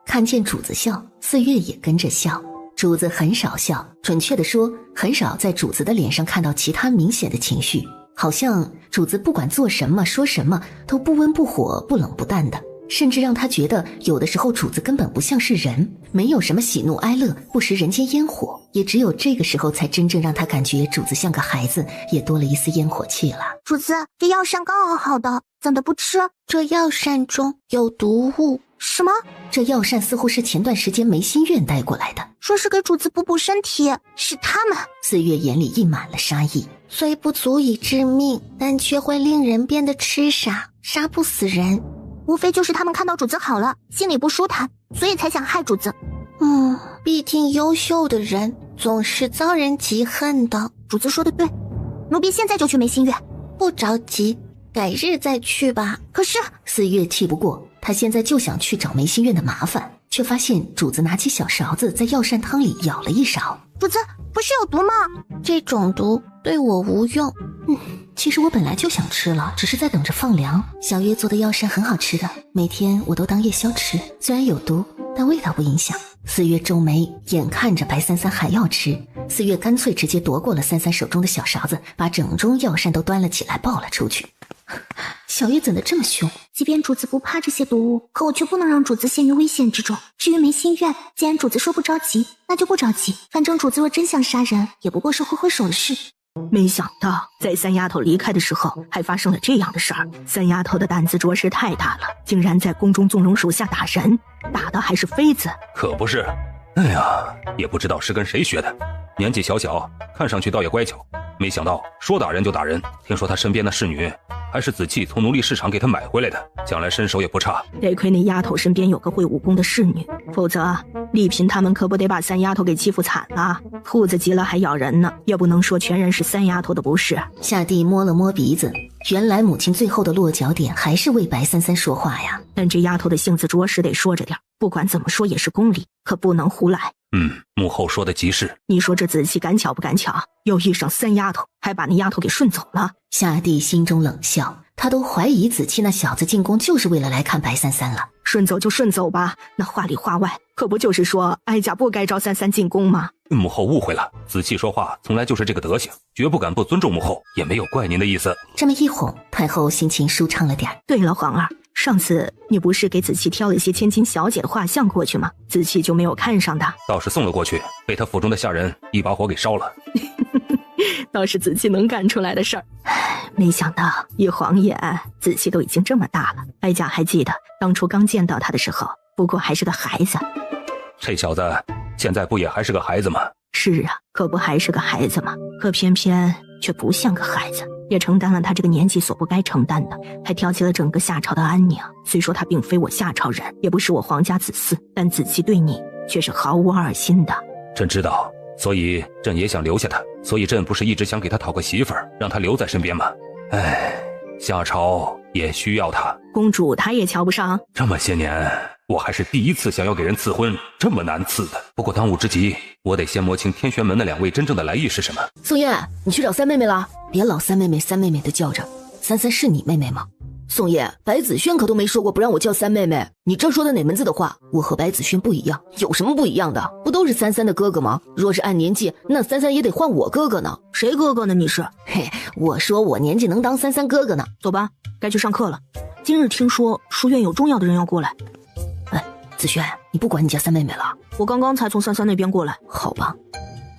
看见主子笑，四月也跟着笑。主子很少笑，准确地说，很少在主子的脸上看到其他明显的情绪，好像主子不管做什么说什么都不温不火不冷不淡的，甚至让他觉得有的时候主子根本不像是人，没有什么喜怒哀乐，不食人间烟火。也只有这个时候才真正让他感觉主子像个孩子，也多了一丝烟火气了。主子，这药膳刚熬好的，怎的不吃？这药膳中有毒物。什么？这药膳似乎是前段时间梅心院带过来的，说是给主子补身体，是他们。四月眼里溢满了杀意，虽不足以致命，但却会令人变得痴傻，杀不死人。无非就是他们看到主子好了，心里不舒坦，所以才想害主子。必定优秀的人总是遭人嫉恨的。主子说的对，奴婢现在就去梅心院。不着急，改日再去吧。可是四月气不过，他现在就想去找梅心院的麻烦，却发现主子拿起小勺子在药膳汤里舀了一勺。主子不是有毒吗？这种毒对我无用。其实我本来就想吃了，只是在等着放凉。小月做的药膳很好吃的，每天我都当夜宵吃，虽然有毒，但味道不影响。四月皱眉，眼看着白三三还要吃，四月干脆直接夺过了三三手中的小勺子，把整盅药膳都端了起来抱了出去。小月怎的这么凶？即便主子不怕这些毒物，可我却不能让主子陷于危险之中。至于梅心院，既然主子说不着急，那就不着急，反正主子若真想杀人，也不过是挥挥手的事。没想到在三丫头离开的时候还发生了这样的事儿，三丫头的胆子着实太大了，竟然在宫中纵容手下打人，打的还是妃子。可不是，哎呀，也不知道是跟谁学的，年纪小小，看上去倒也乖巧，没想到说打人就打人。听说他身边的侍女还是子期从奴隶市场给他买回来的，将来身手也不差。得亏那丫头身边有个会武功的侍女，否则丽嫔他们可不得把三丫头给欺负惨了。兔子急了还咬人呢，也不能说全然是三丫头的不是。下地摸了摸鼻子，原来母亲最后的落脚点还是为白三三说话呀。但这丫头的性子着实得说着点，不管怎么说也是宫里，可不能胡来。母后说的极是。你说这子期赶巧不赶巧，又遇上三丫头，还把那丫头给顺走了。夏地心中冷笑，他都怀疑子期那小子进宫就是为了来看白三三了。顺走就顺走吧，那话里话外可不就是说哀家不该招三三进宫吗？母后误会了，子期说话从来就是这个德行，绝不敢不尊重母后，也没有怪您的意思。这么一哄，太后心情舒畅了点。对了，皇儿，上次你不是给子期挑了些千金小姐的画像过去吗？子期就没有看上的。倒是送了过去，被他府中的下人一把火给烧了。倒是子期能干出来的事儿。没想到一晃眼，子期都已经这么大了。哀家还记得当初刚见到他的时候，不过还是个孩子。这小子现在不也还是个孩子吗？是啊，可不还是个孩子吗？可偏偏却不像个孩子，也承担了他这个年纪所不该承担的，还挑起了整个夏朝的安宁。虽说他并非我夏朝人，也不是我皇家子嗣，但子期对你却是毫无二心的。朕知道，所以朕也想留下他，所以朕不是一直想给他讨个媳妇儿，让他留在身边吗？唉，夏朝也需要他。公主她也瞧不上。这么些年，我还是第一次想要给人赐婚，这么难赐的。不过当务之急，我得先摸清天玄门那2位真正的来意是什么。宋烨，你去找三妹妹了？别老三妹妹三妹妹的叫着，三三是你妹妹吗？宋烨，白子轩可都没说过不让我叫三妹妹，你这说的哪门子的话？我和白子轩不一样，有什么不一样的？不都是三三的哥哥吗？若是按年纪，那三三也得换我哥哥呢。谁哥哥呢？你是？嘿，我说我年纪能当三三哥哥呢。走吧，该去上课了。今日听说书院有重要的人要过来。哎，子轩，你不管你家三妹妹了？我刚刚才从三三那边过来。好吧，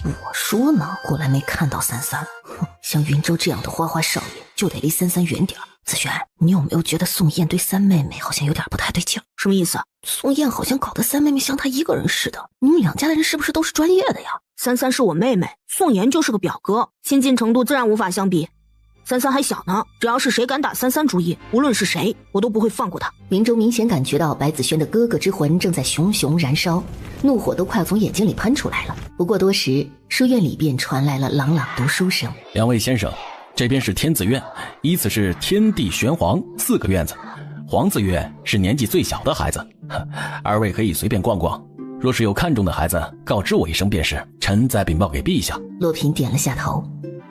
我说呢，过来没看到三三。哼，像云州这样的花花少爷就得离三三远点。子轩，你有没有觉得宋燕对三妹妹好像有点不太对劲？什么意思？宋燕好像搞得三妹妹像她一个人似的。你们两家的人是不是都是专业的呀？三三是我妹妹，宋妍就是个表哥，亲近程度自然无法相比。三三还小呢，只要是谁敢打三三主意，无论是谁，我都不会放过他。明州明显感觉到白子轩的哥哥之魂正在熊熊燃烧，怒火都快要从眼睛里喷出来了。不过多时，书院里便传来了朗朗读书声。2位先生，这边是天子院，依次是天地玄黄4个院子，黄字院是年纪最小的孩子，2位可以随便逛逛，若是有看中的孩子，告知我一声便是，臣再禀报给陛下。洛平点了下头。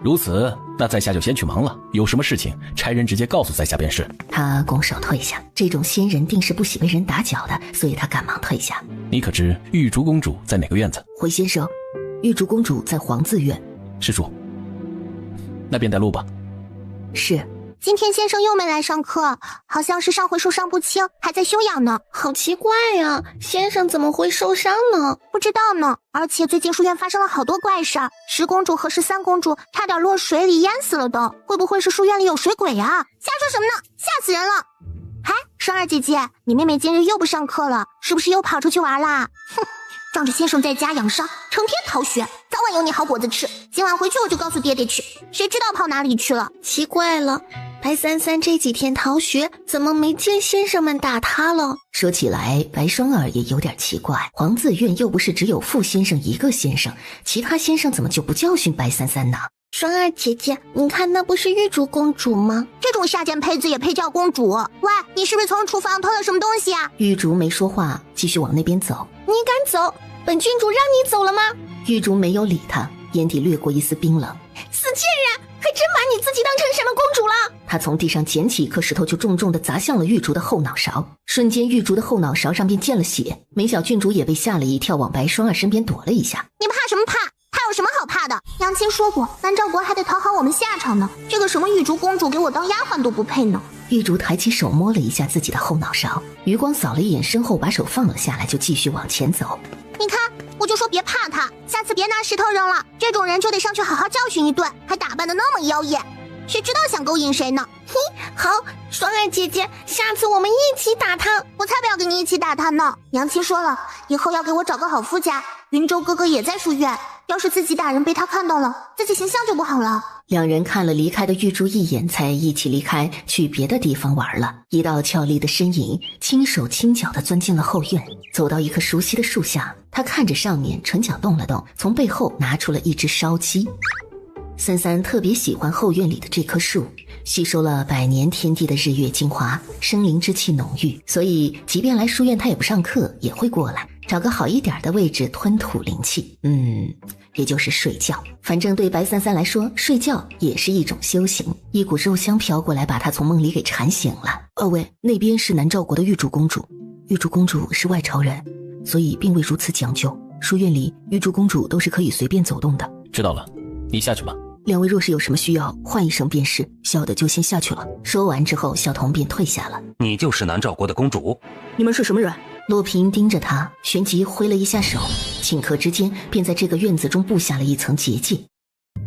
如此，那在下就先去忙了，有什么事情差人直接告诉在下便是。他拱手退下，这种仙人定是不喜被人打搅的，所以他赶忙退下。你可知玉竹公主在哪个院子？回先生，玉竹公主在黄字院。施主，那便带路吧。是。今天先生又没来上课，好像是上回受伤不轻，还在休养呢。好奇怪呀，先生怎么会受伤呢？不知道呢。而且最近书院发生了好多怪事，10公主和13公主差点落水里淹死了的，会不会是书院里有水鬼啊？瞎说什么呢？吓死人了！嗨，双儿姐姐，你妹妹今日又不上课了，是不是又跑出去玩啦？哼，仗着先生在家养伤，成天逃学，早晚有你好果子吃。今晚回去我就告诉爹爹去，谁知道跑哪里去了？奇怪了，白三三这几天逃学，怎么没见先生们打他了？说起来，白双儿也有点奇怪，黄字院又不是只有傅先生一个先生，其他先生怎么就不教训白三三呢？双儿姐姐，你看那不是玉竹公主吗？这种下贱胚子也配叫公主？喂，你是不是从厨房偷了什么东西啊？玉竹没说话，继续往那边走。你敢走？本郡主让你走了吗？玉竹没有理他，眼底掠过一丝冰冷。死贱人，还真把你自己当成什么公主了？他从地上捡起一颗石头，就重重地砸向了玉竹的后脑勺，瞬间玉竹的后脑勺上便溅了血。梅小郡主也被吓了一跳，往白双儿身边躲了一下。你怕什么怕？他有什么好怕的？娘亲说过，南诏国还得讨好我们下场呢，这个什么玉竹公主给我当丫鬟都不配呢。玉竹抬起手摸了一下自己的后脑勺，余光扫了一眼身后，把手放了下来，就继续往前走。你看，我就说别怕他，下次别拿石头扔了，这种人就得上去好好教训一顿，还打扮得那么妖艳，谁知道想勾引谁呢？嘿，好，双儿姐姐，下次我们一起打他。我才不要跟你一起打他呢！娘亲说了，以后要给我找个好夫家。云州哥哥也在书院，要是自己打人被他看到了，自己形象就不好了。两人看了离开的玉竹一眼，才一起离开，去别的地方玩了。一道俏丽的身影轻手轻脚地钻进了后院，走到一棵熟悉的树下，他看着上面，唇角动了动，从背后拿出了一只烧鸡。三三特别喜欢后院里的这棵树，吸收了百年天地的日月精华，生灵之气浓郁，所以即便来书院他也不上课，也会过来找个好一点的位置吞吐灵气。也就是睡觉。反正对白三三来说，睡觉也是一种修行。一股肉香飘过来，把他从梦里给缠醒了。二位，那边是南诏国的玉竹公主，玉竹公主是外朝人，所以并未如此讲究。书院里玉竹公主都是可以随便走动的。知道了，你下去吧。两位若是有什么需要，唤一声便是，小的就先下去了。说完之后，小童便退下了。你就是南诏国的公主？你们是什么人？洛平盯着他，旋即挥了一下手，顷刻之间便在这个院子中布下了一层结界。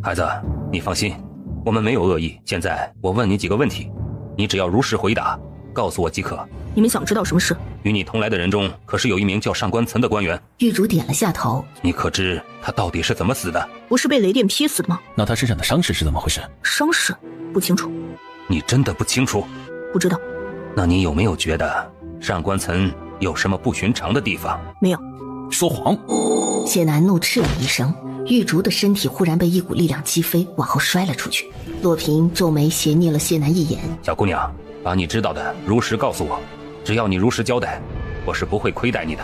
孩子，你放心，我们没有恶意。现在我问你几个问题，你只要如实回答，告诉我即可。你们想知道什么事？与你同来的人中，可是有一名叫上官岑的官员？玉竹点了下头。你可知他到底是怎么死的？不是被雷电劈死的吗？那他身上的伤势是怎么回事？伤势不清楚。你真的不清楚？不知道。那你有没有觉得上官岑有什么不寻常的地方？没有。说谎！谢楠怒斥了一声，玉竹的身体忽然被一股力量击飞，往后摔了出去。洛平皱眉斜睨了谢楠一眼。小姑娘，把你知道的如实告诉我，只要你如实交代，我是不会亏待你的。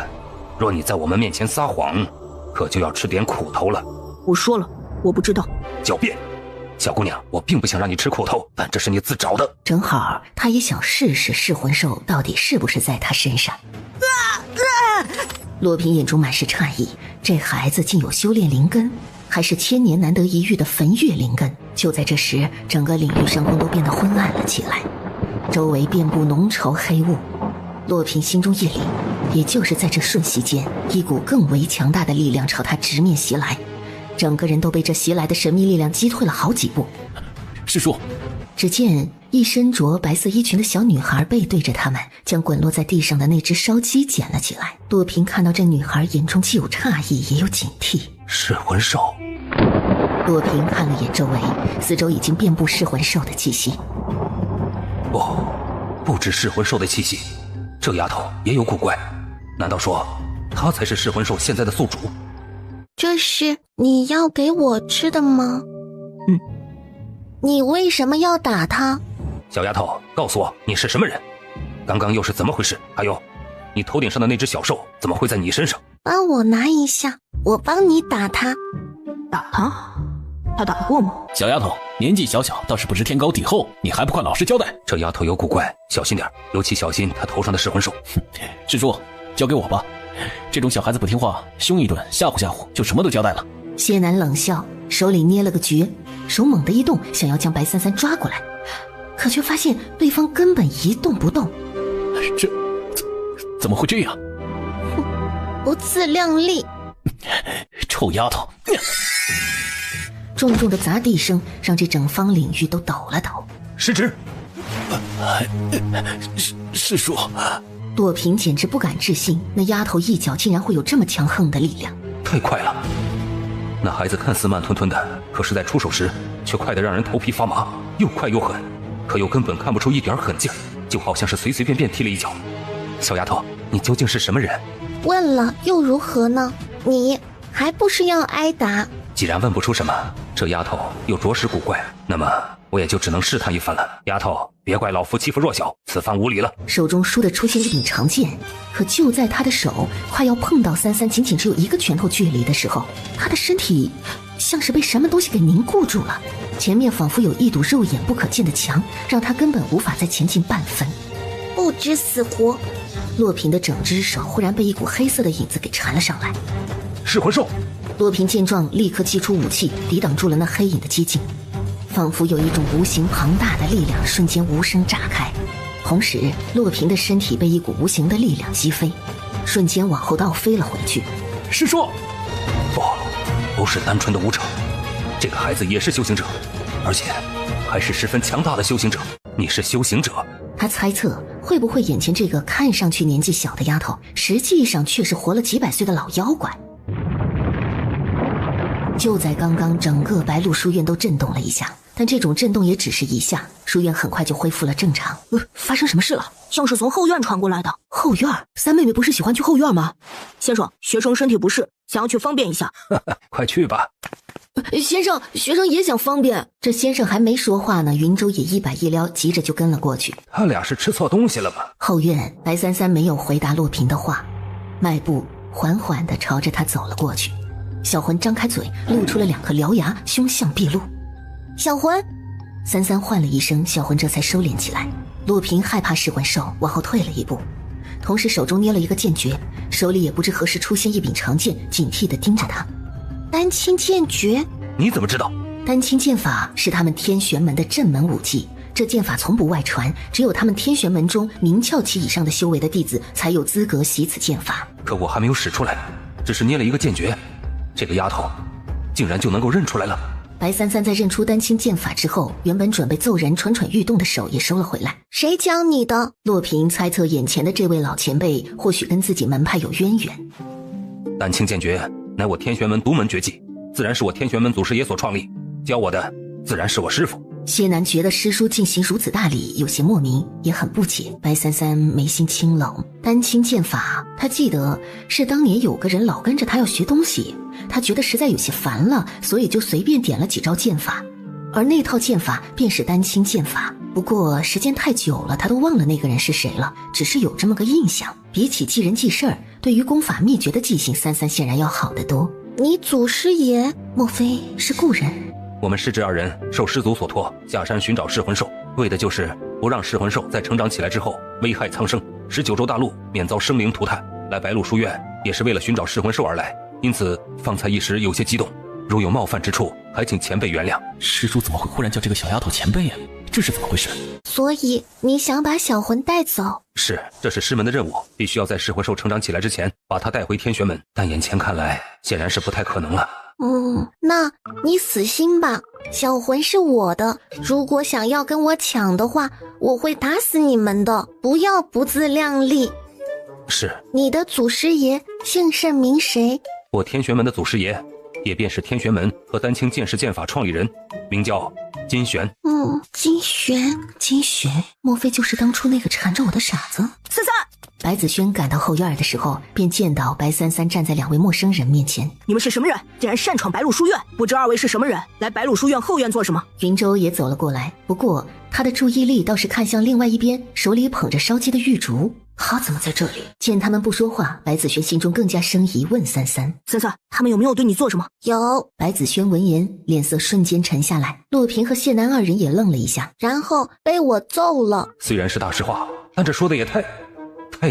若你在我们面前撒谎，可就要吃点苦头了。我说了，我不知道。狡辩！小姑娘，我并不想让你吃苦头，但这是你自找的。正好他也想试试噬魂兽到底是不是在他身上。洛平眼中满是诧异，这孩子竟有修炼灵根，还是千年难得一遇的焚月灵根。就在这时，整个领域上空都变得昏暗了起来，周围遍布浓稠黑雾。洛平心中一凛，也就是在这瞬息间，一股更为强大的力量朝他直面袭来，整个人都被这袭来的神秘力量击退了好几步。师叔，只见一身着白色衣裙的小女孩背对着他们，将滚落在地上的那只烧鸡捡了起来。洛平看到这女孩，眼中既有诧异也有警惕。噬魂兽。洛平看了眼周围，四周已经遍布噬魂兽的气息。不止噬魂兽的气息，这丫头也有古怪。难道说她才是噬魂兽现在的宿主？这是你要给我吃的吗？你为什么要打他？小丫头，告诉我你是什么人？刚刚又是怎么回事？还有，你头顶上的那只小兽怎么会在你身上？帮我拿一下，我帮你打他。打他？他打过吗？小丫头年纪小小，倒是不知天高地厚，你还不快老实交代？这丫头有古怪，小心点，尤其小心她头上的噬魂兽。师叔，交给我吧。这种小孩子不听话，凶一顿吓唬吓唬，就什么都交代了。谢楠冷笑，手里捏了个诀，手猛地一动，想要将白33抓过来，可却发现对方根本一动不动。这怎么会这样？不自量力！臭丫头！重重的砸地声让这整方领域都抖了抖。失职！师叔，洛平简直不敢置信，那丫头一脚竟然会有这么强横的力量。太快了！那孩子看似慢吞吞的，可是在出手时却快得让人头皮发麻，又快又狠，可又根本看不出一点狠劲儿，就好像是随随便便踢了一脚。小丫头，你究竟是什么人？问了又如何呢？你还不是要挨打？既然问不出什么，这丫头又着实古怪，那么我也就只能试探一番了。丫头，别怪老夫欺负弱小，此番无礼了。手中倏地出现一柄长剑，可就在他的手快要碰到33仅仅只有一个拳头距离的时候，他的身体像是被什么东西给凝固住了，前面仿佛有一堵肉眼不可见的墙，让他根本无法再前进半分。不知死活！洛平的整只手忽然被一股黑色的影子给缠了上来。噬魂兽！洛平见状，立刻祭出武器，抵挡住了那黑影的接近，仿佛有一种无形庞大的力量瞬间无声炸开。同时，洛平的身体被一股无形的力量击飞，瞬间往后倒飞了回去。师叔，不是单纯的无常，这个孩子也是修行者，而且还是十分强大的修行者。你是修行者？他猜测，会不会眼前这个看上去年纪小的丫头，实际上却是活了几百岁的老妖怪？就在刚刚，整个白鹿书院都震动了一下，但这种震动也只是一下，书院很快就恢复了正常。发生什么事了？像是从后院传过来的。后院？三妹妹不是喜欢去后院吗？先生，学生身体不适，想要去方便一下。快去吧。先生，学生也想方便。这先生还没说话呢，云州也一摆一撩，急着就跟了过去。他俩是吃错东西了吗？后院，白33没有回答洛平的话，迈步缓缓地朝着他走了过去。小魂张开嘴，露出了2颗獠牙，凶相毕露。小魂33唤了一声，小魂这才收敛起来。洛平害怕噬魂兽，往后退了一步，同时手中捏了一个剑诀，手里也不知何时出现一柄长剑，警惕地盯着他。丹青剑诀？你怎么知道？丹青剑法是他们天玄门的镇门武技，这剑法从不外传，只有他们天玄门中明窍期以上的修为的弟子才有资格习此剑法。可我还没有使出来，只是捏了一个剑诀，这个丫头竟然就能够认出来了。白33在认出丹青剑法之后，原本准备揍人蠢蠢欲动的手也收了回来。谁教你的？洛平猜测眼前的这位老前辈或许跟自己门派有渊源。丹青剑诀乃我天玄门独门绝技，自然是我天玄门祖师爷所创立，教我的自然是我师父。谢楠觉得师叔进行如此大礼，有些莫名，也很不解。白33眉心清冷，丹青剑法，他记得是当年有个人老跟着他要学东西，他觉得实在有些烦了，所以就随便点了几招剑法，而那套剑法便是丹青剑法。不过时间太久了，他都忘了那个人是谁了，只是有这么个印象。比起记人记事儿，对于功法秘诀的记性，33显然要好得多。你祖师爷莫非是故人？我们师侄二人受师祖所托，下山寻找噬魂兽，为的就是不让噬魂兽在成长起来之后危害苍生，使九州大陆免遭生灵涂炭。来白鹿书院也是为了寻找噬魂兽而来，因此方才一时有些激动，如有冒犯之处，还请前辈原谅。师叔怎么会忽然叫这个小丫头前辈呀？这是怎么回事？所以你想把小魂带走？是，这是师门的任务，必须要在噬魂兽成长起来之前把它带回天玄门，但眼前看来显然是不太可能了。那你死心吧，小魂是我的，如果想要跟我抢的话，我会打死你们的，不要不自量力。是。你的祖师爷姓甚名谁？我天玄门的祖师爷，也便是天玄门和丹青剑士剑法创立人，名叫金玄。金玄，莫非就是当初那个缠着我的傻子33？白子轩赶到后院的时候，便见到白33站在2位陌生人面前。你们是什么人？竟然擅闯白鹿书院？不知二位是什么人？来白鹿书院后院做什么？云州也走了过来，不过他的注意力倒是看向另外一边，手里捧着烧鸡的玉竹。他怎么在这里？见他们不说话，白子轩心中更加生疑，问33：他们有没有对你做什么？有。白子轩闻言，脸色瞬间沉下来。洛平和谢南二人也愣了一下，然后被我揍了。虽然是大实话，但这说的也太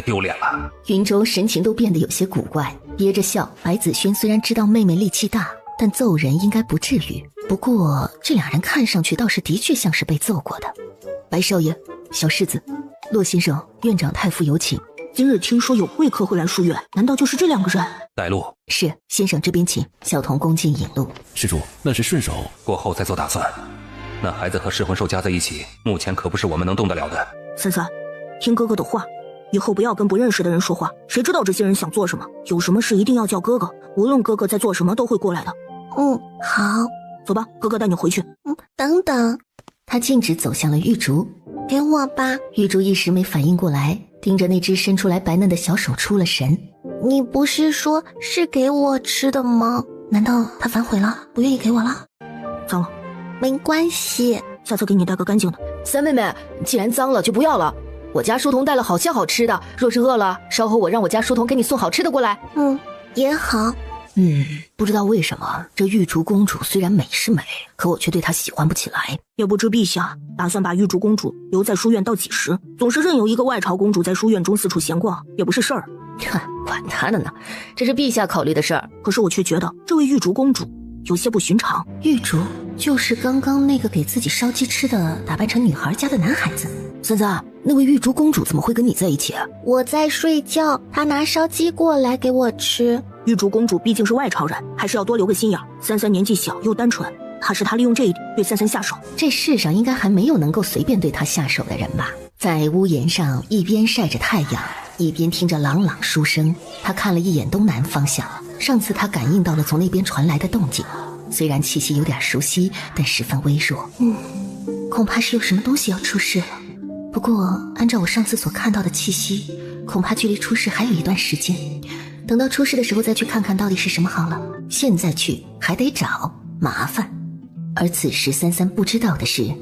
丢脸了。云州神情都变得有些古怪，憋着笑。白子轩虽然知道妹妹力气大，但揍人应该不至于。不过这两人看上去倒是的确像是被揍过的。白少爷，小世子，洛先生，院长太傅有请。今日听说有贵客会来书院，难道就是这2个人？带路。是，先生这边请。小童恭敬引路。施主，那是顺手，过后再做打算。那孩子和噬魂兽加在一起，目前可不是我们能动得了的。33，听哥哥的话，以后不要跟不认识的人说话，谁知道这些人想做什么？有什么事一定要叫哥哥，无论哥哥在做什么都会过来的。好。走吧，哥哥带你回去。等等。他径直走向了玉竹。给我吧。玉竹一时没反应过来，盯着那只伸出来白嫩的小手出了神。你不是说是给我吃的吗？难道他反悔了，不愿意给我了？脏了。没关系，下次给你带个干净的。三妹妹，既然脏了就不要了。我家书童带了好些好吃的，若是饿了，稍后我让我家书童给你送好吃的过来。也好。不知道为什么，这玉竹公主虽然美是美，可我却对她喜欢不起来。也不知陛下打算把玉竹公主留在书院到几时？总是任由一个外朝公主在书院中四处闲逛，也不是事儿。管他的呢，这是陛下考虑的事儿。可是我却觉得这位玉竹公主有些不寻常。玉竹就是刚刚那个给自己烧鸡吃的，打扮成女孩家的男孩子。33，那位玉竹公主怎么会跟你在一起？我在睡觉，她拿烧鸡过来给我吃。玉竹公主毕竟是外朝人，还是要多留个心眼。33年纪小又单纯，怕是她利用这一点对33下手。这世上应该还没有能够随便对她下手的人吧？在屋檐上一边晒着太阳，一边听着朗朗书声，他看了一眼东南方向。上次他感应到了从那边传来的动静，虽然气息有点熟悉，但十分微弱。恐怕是有什么东西要出事了。不过按照我上次所看到的气息，恐怕距离出事还有一段时间。等到出事的时候再去看看到底是什么好了。现在去还得找，麻烦。而此时33不知道的是，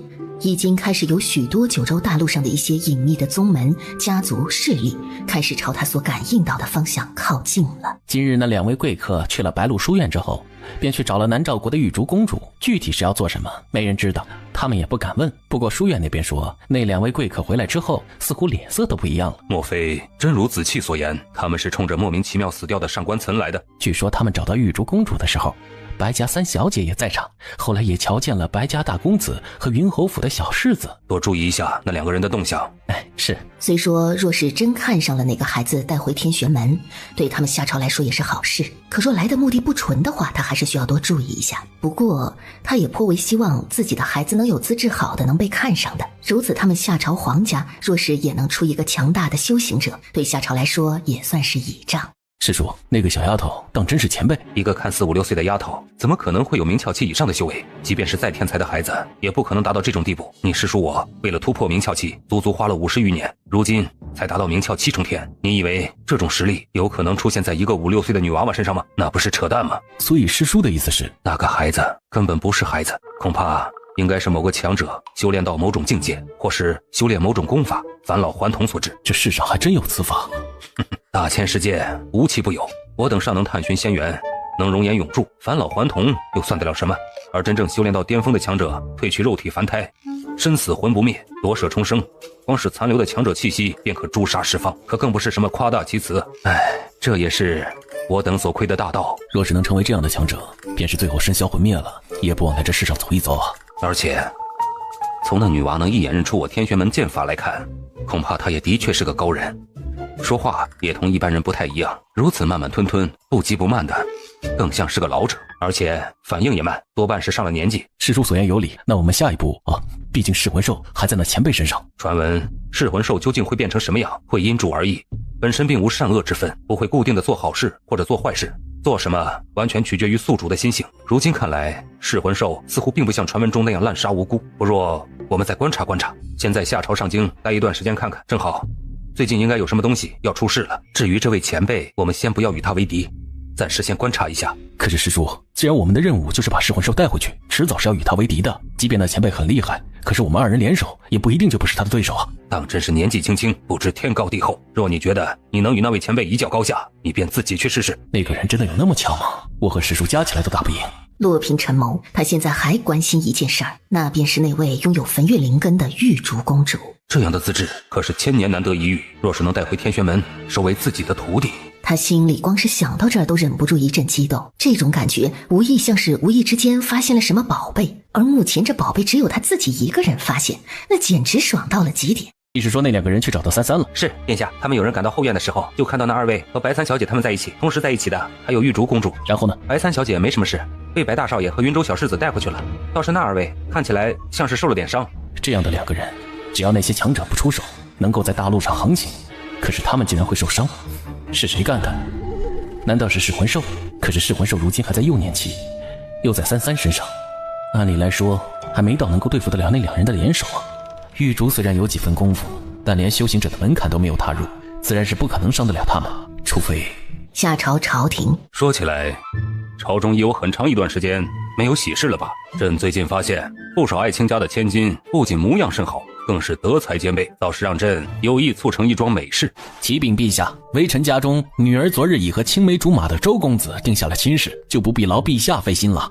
已经开始有许多九州大陆上的一些隐秘的宗门、家族势力开始朝他所感应到的方向靠近了。今日那2位贵客去了白鹿书院之后，便去找了南诏国的玉竹公主，具体是要做什么没人知道，他们也不敢问。不过书院那边说，那2位贵客回来之后似乎脸色都不一样了。莫非真如子气所言，他们是冲着莫名其妙死掉的上官岑来的？据说他们找到玉竹公主的时候，白家3小姐也在场，后来也瞧见了白家大公子和云侯府的小世子。多注意一下那2个人的动向。是。虽说若是真看上了哪个孩子带回天玄门，对他们夏朝来说也是好事，可若来的目的不纯的话，他还是需要多注意一下。不过他也颇为希望自己的孩子能有资质好的，能被看上的。如此他们夏朝皇家若是也能出一个强大的修行者，对夏朝来说也算是倚仗。师叔，那个小丫头当真是前辈？一个看似5、6岁的丫头，怎么可能会有明窍期以上的修为？即便是再天才的孩子，也不可能达到这种地步。你师叔我为了突破明窍期，足足花了50余年，如今才达到明窍7重天。你以为这种实力有可能出现在一个5、6岁的女娃娃身上吗？那不是扯淡吗？所以师叔的意思是，那个孩子根本不是孩子，恐怕应该是某个强者修炼到某种境界，或是修炼某种功法，返老还童所致。这世上还真有此法。大千世界无奇不有，我等尚能探寻仙源，能容颜永驻，返老还童又算得了什么？而真正修炼到巅峰的强者，褪去肉体凡胎，身死魂不灭，夺舍重生，光是残留的强者气息便可诛杀十方，可更不是什么夸大其词。这也是我等所窥的大道。若是能成为这样的强者，便是最后身消魂灭了，也不枉来这世上走一走啊。而且从那女娃能一眼认出我天玄门剑法来看，恐怕她也的确是个高人，说话也同一般人不太一样，如此慢慢吞吞，不急不慢的，更像是个老者，而且反应也慢，多半是上了年纪。师叔所言有理，那我们下一步毕竟噬魂兽还在那前辈身上。传闻噬魂兽究竟会变成什么样，会因主而异，本身并无善恶之分，不会固定的做好事或者做坏事，做什么完全取决于宿主的心性。如今看来，噬魂兽似乎并不像传闻中那样滥杀无辜，不若我们再观察观察，先在夏朝上京待一段时间看看，正好最近应该有什么东西要出事了。至于这位前辈，我们先不要与他为敌，暂时先观察一下。可是师叔，既然我们的任务就是把噬魂兽带回去，迟早是要与他为敌的。即便那前辈很厉害，可是我们二人联手，也不一定就不是他的对手啊。当真是年纪轻轻，不知天高地厚。若你觉得你能与那位前辈一较高下，你便自己去试试。那个人真的有那么强吗？我和师叔加起来都打不赢。洛平沉眸，他现在还关心一件事儿，那便是那位拥有焚月灵根的玉竹公主。这样的资质可是千年难得一遇，若是能带回天玄门，收为自己的徒弟，他心里光是想到这儿都忍不住一阵激动，这种感觉无意像是无意之间发现了什么宝贝，而目前这宝贝只有他自己一个人发现，那简直爽到了极点。你是说那两个人去找到三三了？是，殿下，他们有人赶到后院的时候，就看到那二位和白三小姐他们在一起，同时在一起的还有玉竹公主。然后呢？白三小姐没什么事，被白大少爷和云州小世子带回去了。倒是那二位看起来像是受了点伤。这样的两个人，只要那些强者不出手，能够在大陆上横行，可是他们竟然会受伤，是谁干的？难道是噬魂兽？可是噬魂兽如今还在幼年期，又在三三身上，按理来说还没到能够对付得了那两人的联手啊。玉竹虽然有几分功夫，但连修行者的门槛都没有踏入，自然是不可能伤得了他们，除非……夏朝朝廷说起来，朝中已有很长一段时间没有喜事了吧？朕最近发现不少爱卿家的千金不仅模样甚好，更是德才兼备，倒是让朕有意促成一桩美事。启禀陛下，微臣家中女儿昨日已和青梅竹马的周公子定下了亲事，就不必劳陛下费心了。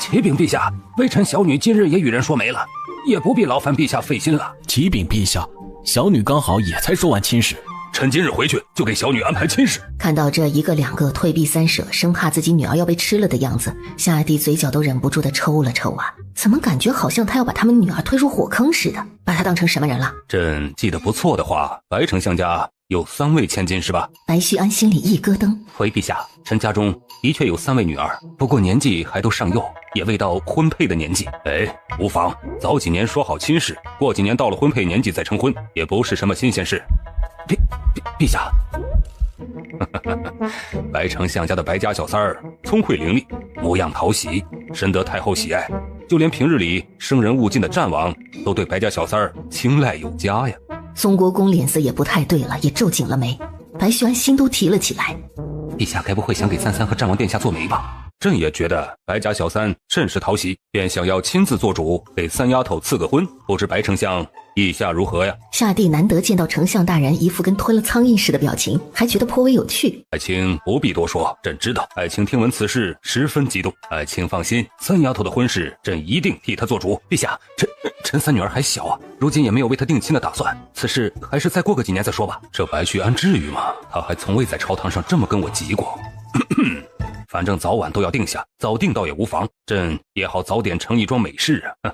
启禀陛下，微臣小女今日也与人说媒了，也不必劳烦陛下费心了。启禀陛下，小女刚好也才说完亲事，臣今日回去就给小女安排亲事。看到这一个两个退避三舍，生怕自己女儿要被吃了的样子，夏帝嘴角都忍不住的抽了抽啊！怎么感觉好像他要把他们女儿推入火坑似的？把他当成什么人了？朕记得不错的话，白丞相家有3位千金是吧？白须安心里一咯噔。回陛下，臣家中的确有3位女儿，不过年纪还都尚幼，也未到婚配的年纪。无妨，早几年说好亲事，过几年到了婚配年纪再成婚，也不是什么新鲜事。陛下，白丞相家的白家小三儿聪慧伶俐，模样讨喜，深得太后喜爱，就连平日里生人勿近的战王都对白家小三儿青睐有加呀。宋国公脸色也不太对了，也皱紧了眉。白须安心都提了起来。陛下该不会想给三三和战王殿下做媒吧？朕也觉得白家小三甚是讨喜，便想要亲自做主给三丫头赐个婚，不知白丞相意下如何呀？夏帝难得见到丞相大人一副跟吞了苍蝇似的表情，还觉得颇为有趣。爱卿不必多说，朕知道爱卿听闻此事十分激动。爱卿放心，三丫头的婚事朕一定替她做主。陛下，臣三女儿还小啊，如今也没有为她定亲的打算，此事还是再过个几年再说吧。这白须安至于吗？她还从未在朝堂上这么跟我急过。反正早晚都要定下，早定倒也无妨，朕也好早点成一桩美事啊。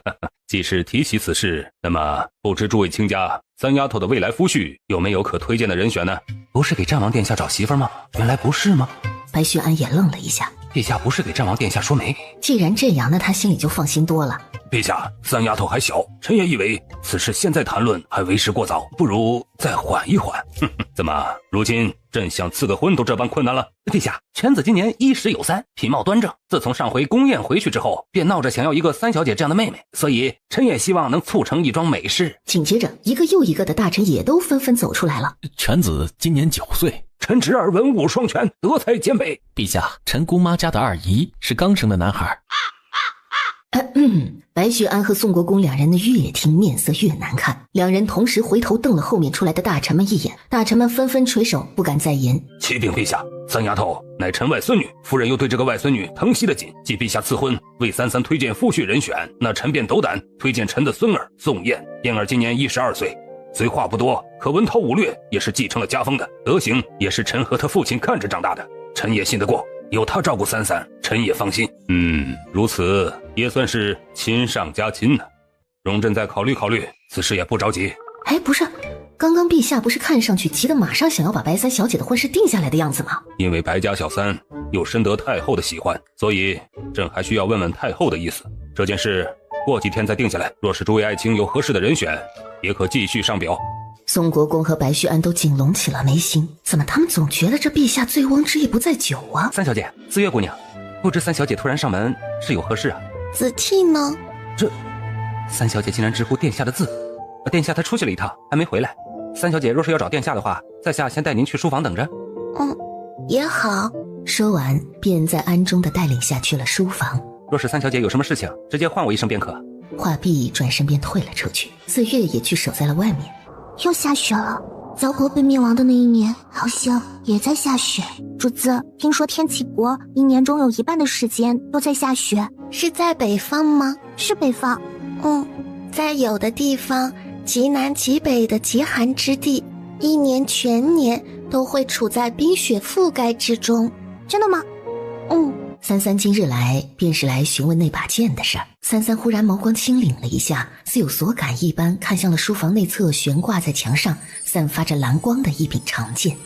既是提起此事，那么不知诸位卿家三丫头的未来夫婿有没有可推荐的人选呢？不是给战王殿下找媳妇吗？原来不是吗？白须安也愣了一下。陛下不是给战王殿下说媒？既然这样，那他心里就放心多了。陛下，三丫头还小，臣也以为此事现在谈论还为时过早，不如再缓一缓。怎么，如今朕想赐个婚都这般困难了？陛下，犬子今年衣食有三，品貌端正，自从上回宫宴回去之后，便闹着想要一个三小姐这样的妹妹，所以臣也希望能促成一桩美事。紧接着，一个又一个的大臣也都纷纷走出来了。犬子今年9岁，臣侄儿文武双全，德才兼备。陛下，臣姑妈家的二姨是刚生的男孩。白雪安和宋国公两人越听面色越难看，两人同时回头瞪了后面出来的大臣们一眼，大臣们纷纷垂首，不敢再言。启禀陛下，三丫头乃臣外孙女，夫人又对这个外孙女疼惜的紧，既陛下赐婚，为三三推荐夫婿人选，那臣便斗胆推荐臣的孙儿宋燕。燕儿今年12岁，虽话不多，可文韬武略，也是继承了家风的，德行也是臣和他父亲看着长大的，臣也信得过。有他照顾三三，臣也放心。如此也算是亲上加亲呢。容朕再考虑考虑，此事也不着急。哎，不是，刚刚陛下不是看上去急得马上想要把白三小姐的婚事定下来的样子吗？因为白家小三又深得太后的喜欢，所以朕还需要问问太后的意思。这件事过几天再定下来，若是诸位爱卿有合适的人选，也可继续上表。宋国公和白须安都紧拢起了眉心，怎么他们总觉得这陛下醉翁之意不在酒啊？三小姐，紫月姑娘，不知三小姐突然上门是有何事啊？子悌呢？这三小姐竟然直呼殿下的字，殿下他出去了一趟，还没回来。三小姐若是要找殿下的话，在下先带您去书房等着。也好。说完便在安中的带领下去了书房。若是三小姐有什么事情，直接唤我一声便可。话毕，转身便退了出去。四月也去守在了外面。又下雪了，辽国被灭亡的那一年好像也在下雪。主子，听说天启国一年中有一半的时间都在下雪。是在北方吗？是北方。在有的地方，极南极北的极寒之地，一年全年都会处在冰雪覆盖之中。真的吗？三三今日来便是来询问那把剑的事儿。三三忽然眸光轻凛了一下，似有所感一般，看向了书房内侧悬挂在墙上散发着蓝光的一柄长剑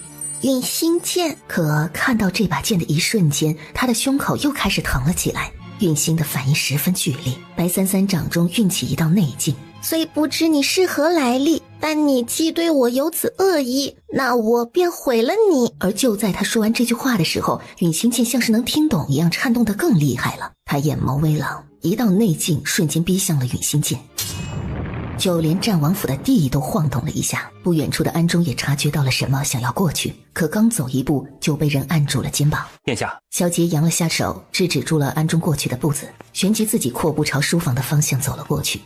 陨星剑。可看到这把剑的一瞬间，他的胸口又开始疼了起来。运星的反应十分剧烈，白三三掌中运起一道内劲，虽不知你是何来历，但你既对我有此恶意，那我便毁了你。而就在他说完这句话的时候，陨星剑像是能听懂一样颤动得更厉害了。他眼眸微朗，一道内劲瞬间逼向了陨星剑。就连战王府的地都晃动了一下，不远处的安中也察觉到了什么，想要过去，可刚走一步就被人按住了肩膀。殿下，萧杰扬了下手，制止住了安中过去的步子，旋即自己阔步朝书房的方向走了过去。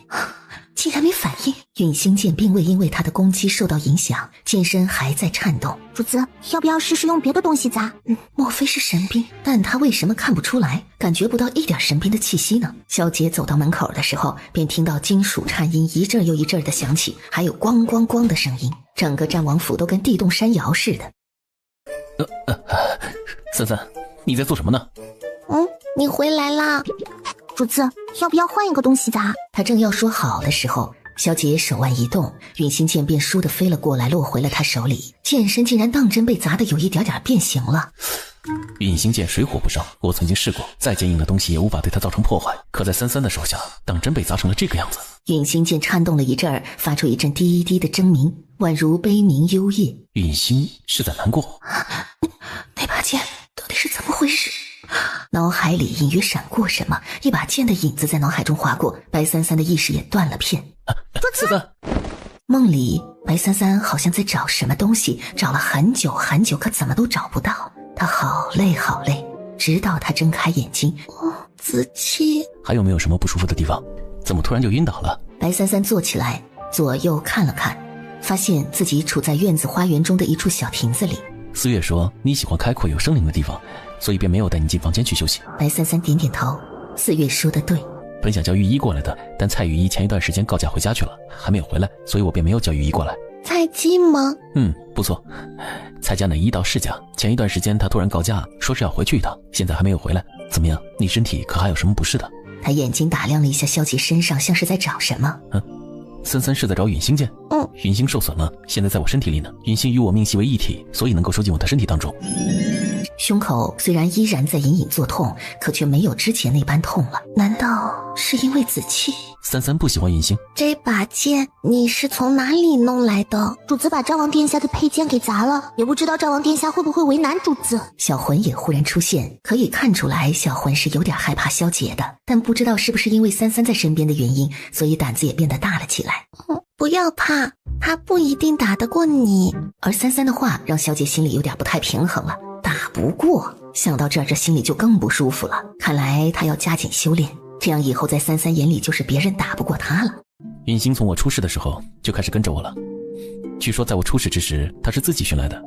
竟然没反应，陨星剑并未因为他的攻击受到影响，剑身还在颤动。主子，要不要试试用别的东西砸？莫非是神兵？但他为什么看不出来，感觉不到一点神兵的气息呢？萧杰走到门口的时候，便听到金属颤音一阵又一阵的响起，还有咣咣咣的声音，整个战王府都跟地动山摇似的。三三，你在做什么呢？你回来啦。主子，要不要换一个东西砸？他正要说好的时候，萧杰手腕一动，陨星剑便倏地飞了过来，落回了他手里。剑身竟然当真被砸得有一点点变形了。陨星剑水火不伤，我曾经试过，再坚硬的东西也无法对它造成破坏。可在三三的手下，当真被砸成了这个样子。陨星剑颤动了一阵儿，发出一阵低低的狰鸣，宛如悲鸣幽夜。陨星是在难过。那把剑到底是怎么回事？脑海里隐约闪过什么，一把剑的影子在脑海中划过，白三三的意识也断了片。三三，梦里白三三好像在找什么东西，找了很久很久，可怎么都找不到。他好累好累，直到他睁开眼睛。子期，还有没有什么不舒服的地方？怎么突然就晕倒了？白三三坐起来，左右看了看，发现自己处在院子花园中的一处小亭子里。四月说你喜欢开阔有生灵的地方，所以便没有带你进房间去休息。白三三点点头，四月说的对。本想叫御医过来的，但蔡御医前一段时间告假回家去了，还没有回来，所以我便没有叫御医过来。蔡姬吗？不错，蔡家乃医道世家，前一段时间他突然告假，说是要回去一趟，现在还没有回来。怎么样，你身体可还有什么不适的？他眼睛打量了一下萧杰身上，像是在找什么。三三是在找陨星剑。陨星受损了，现在在我身体里呢。陨星与我命系为一体，所以能够收进我的身体当中。胸口虽然依然在隐隐作痛，可却没有之前那般痛了。难道是因为子期？三三不喜欢陨星。这把剑你是从哪里弄来的？主子把战王殿下的佩剑给砸了，也不知道战王殿下会不会为难主子。小魂也忽然出现，可以看出来小魂是有点害怕萧杰的，但不知道是不是因为三三在身边的原因，所以胆子也变得大了起来。不要怕，他不一定打得过你。而三三的话让萧杰心里有点不太平衡了，打不过，想到这儿这心里就更不舒服了。看来他要加紧修炼。这样以后在三三眼里就是别人打不过他了。允星从我出事的时候就开始跟着我了，据说在我出事之时他是自己寻来的。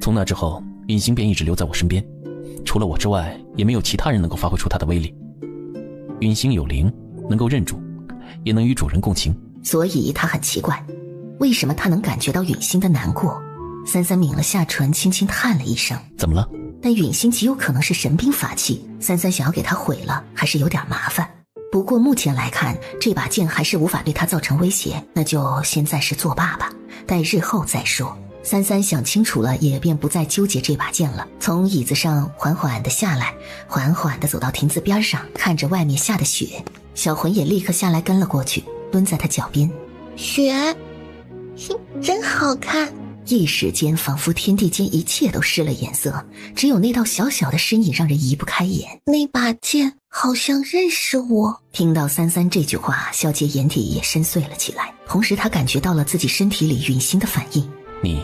从那之后，允星便一直留在我身边，除了我之外也没有其他人能够发挥出他的威力。允星有灵，能够认主，也能与主人共情，所以他很奇怪，为什么他能感觉到允星的难过。三三抿了下唇，轻轻叹了一声。怎么了？但允星极有可能是神兵法器，三三想要给他毁了还是有点麻烦。不过目前来看，这把剑还是无法对他造成威胁，那就先暂时作罢吧，待日后再说。三三想清楚了，也便不再纠结这把剑了，从椅子上缓缓地下来，缓缓地走到亭子边上，看着外面下的雪。小魂也立刻下来跟了过去，蹲在他脚边。雪，真好看。一时间仿佛天地间一切都失了颜色，只有那道小小的身影让人移不开眼。那把剑好像认识我。听到三三这句话，小杰眼底也深邃了起来，同时他感觉到了自己身体里允星的反应。你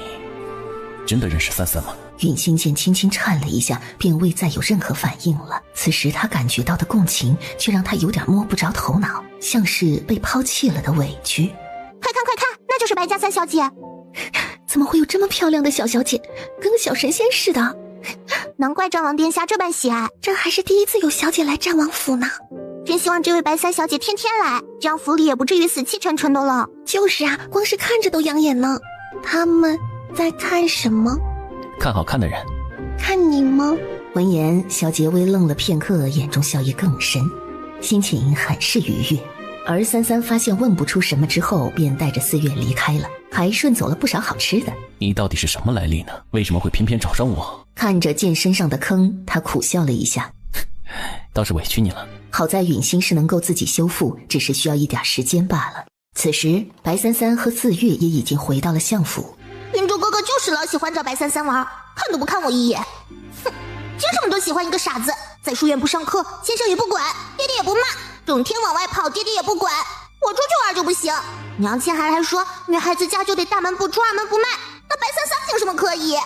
真的认识三三吗？允星见轻轻颤了一下，便未再有任何反应了。此时他感觉到的共情却让他有点摸不着头脑，像是被抛弃了的委屈。快看快看，那就是白家三小姐。怎么会有这么漂亮的小姐，跟个小神仙似的？难怪战王殿下这般喜爱，这还是第一次有小姐来战王府呢。真希望这位白三小姐天天来，这样府里也不至于死气沉沉的了。就是啊，光是看着都养眼呢。他们在看什么？看好看的人。看你吗？闻言，小杰微愣了片刻，眼中笑意更深，心情很是愉悦。而三三发现问不出什么之后，便带着四月离开了，还顺走了不少好吃的。你到底是什么来历呢？为什么会偏偏找上我？看着剑身上的坑，他苦笑了一下。倒是委屈你了。好在允星是能够自己修复，只是需要一点时间罢了。此时白三三和四月也已经回到了相府。云竹哥哥就是老喜欢找白三三玩，看都不看我一眼。哼，凭什么都喜欢一个傻子？在书院不上课，先生也不管，爹爹也不骂，整天往外跑，爹爹也不管。我出去玩就不行。娘亲还说女孩子家就得大门不出二门不迈，那白三三凭什么可以？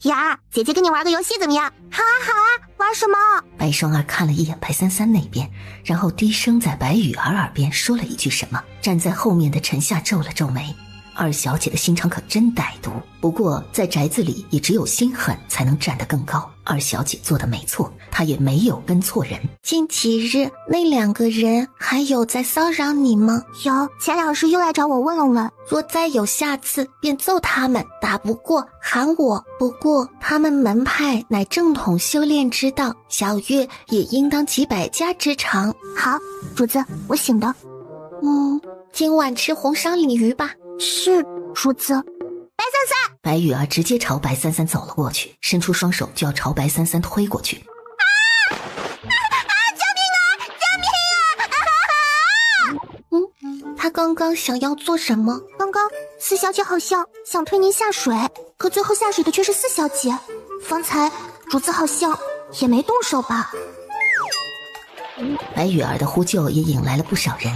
呀，姐姐跟你玩个游戏怎么样？好啊好啊，玩什么？白双儿看了一眼白三三那边，然后低声在白雨儿耳边说了一句什么。站在后面的陈夏皱了皱眉，二小姐的心肠可真歹毒。不过在宅子里也只有心狠才能站得更高，二小姐做的没错，她也没有跟错人。近几日那两个人还有在骚扰你吗？有，前两日又来找我问了问，若再有下次便揍他们，打不过喊我。不过他们门派乃正统修炼之道，小月也应当几百家之长。好，主子，我醒的。今晚吃红烧鲤鱼吧。是，主子。白三三，白雨儿直接朝白三三走了过去，伸出双手就要朝白三三推过去。救命啊！救命啊！他刚刚想要做什么？刚刚四小姐好像想推您下水，可最后下水的却是四小姐。方才主子好像也没动手吧？白雨儿的呼救也引来了不少人。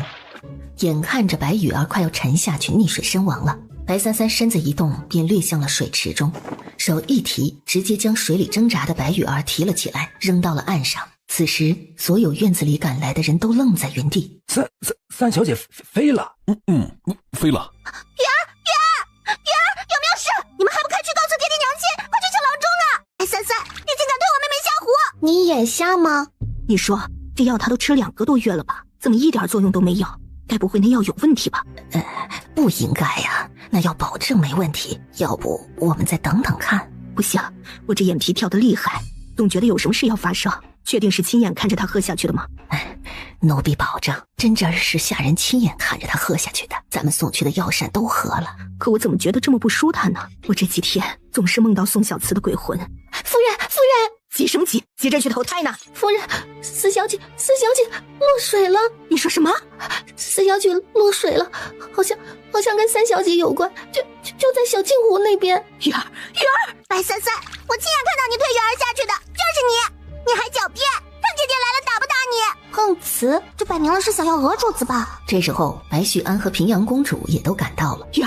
眼看着白雨儿快要沉下去溺水身亡了，白三三身子一动，便掠向了水池中，手一提，直接将水里挣扎的白雨儿提了起来，扔到了岸上。此时所有院子里赶来的人都愣在原地。三小姐飞了。飞了。雨儿，有没有事？你们还不快去告诉爹爹娘亲，快去请郎中呢！白三三，你竟敢对我妹妹下蛊！你眼瞎吗？你说这药他都吃2个多月了吧，怎么一点作用都没有？该不会那药有问题吧？不应该呀，那药保证没问题，要不我们再等等看。不行，我这眼皮跳得厉害，总觉得有什么事要发生。确定是亲眼看着他喝下去的吗？奴婢保证，真真是下人亲眼看着他喝下去的。咱们送去的药膳都喝了，可我怎么觉得这么不舒坦呢？我这几天总是梦到宋小慈的鬼魂。夫人，急什么急？急着去投胎呢？夫人，四小姐落水了。你说什么？四小姐落水了，好像跟三小姐有关，就在小镜湖那边。雨儿，白三三，我亲眼看到你推雨儿下去的，就是你还狡辩，看爹爹来了打不打你？碰瓷，这摆明了是想要讹主子吧？这时候白旭安和平阳公主也都赶到了。雨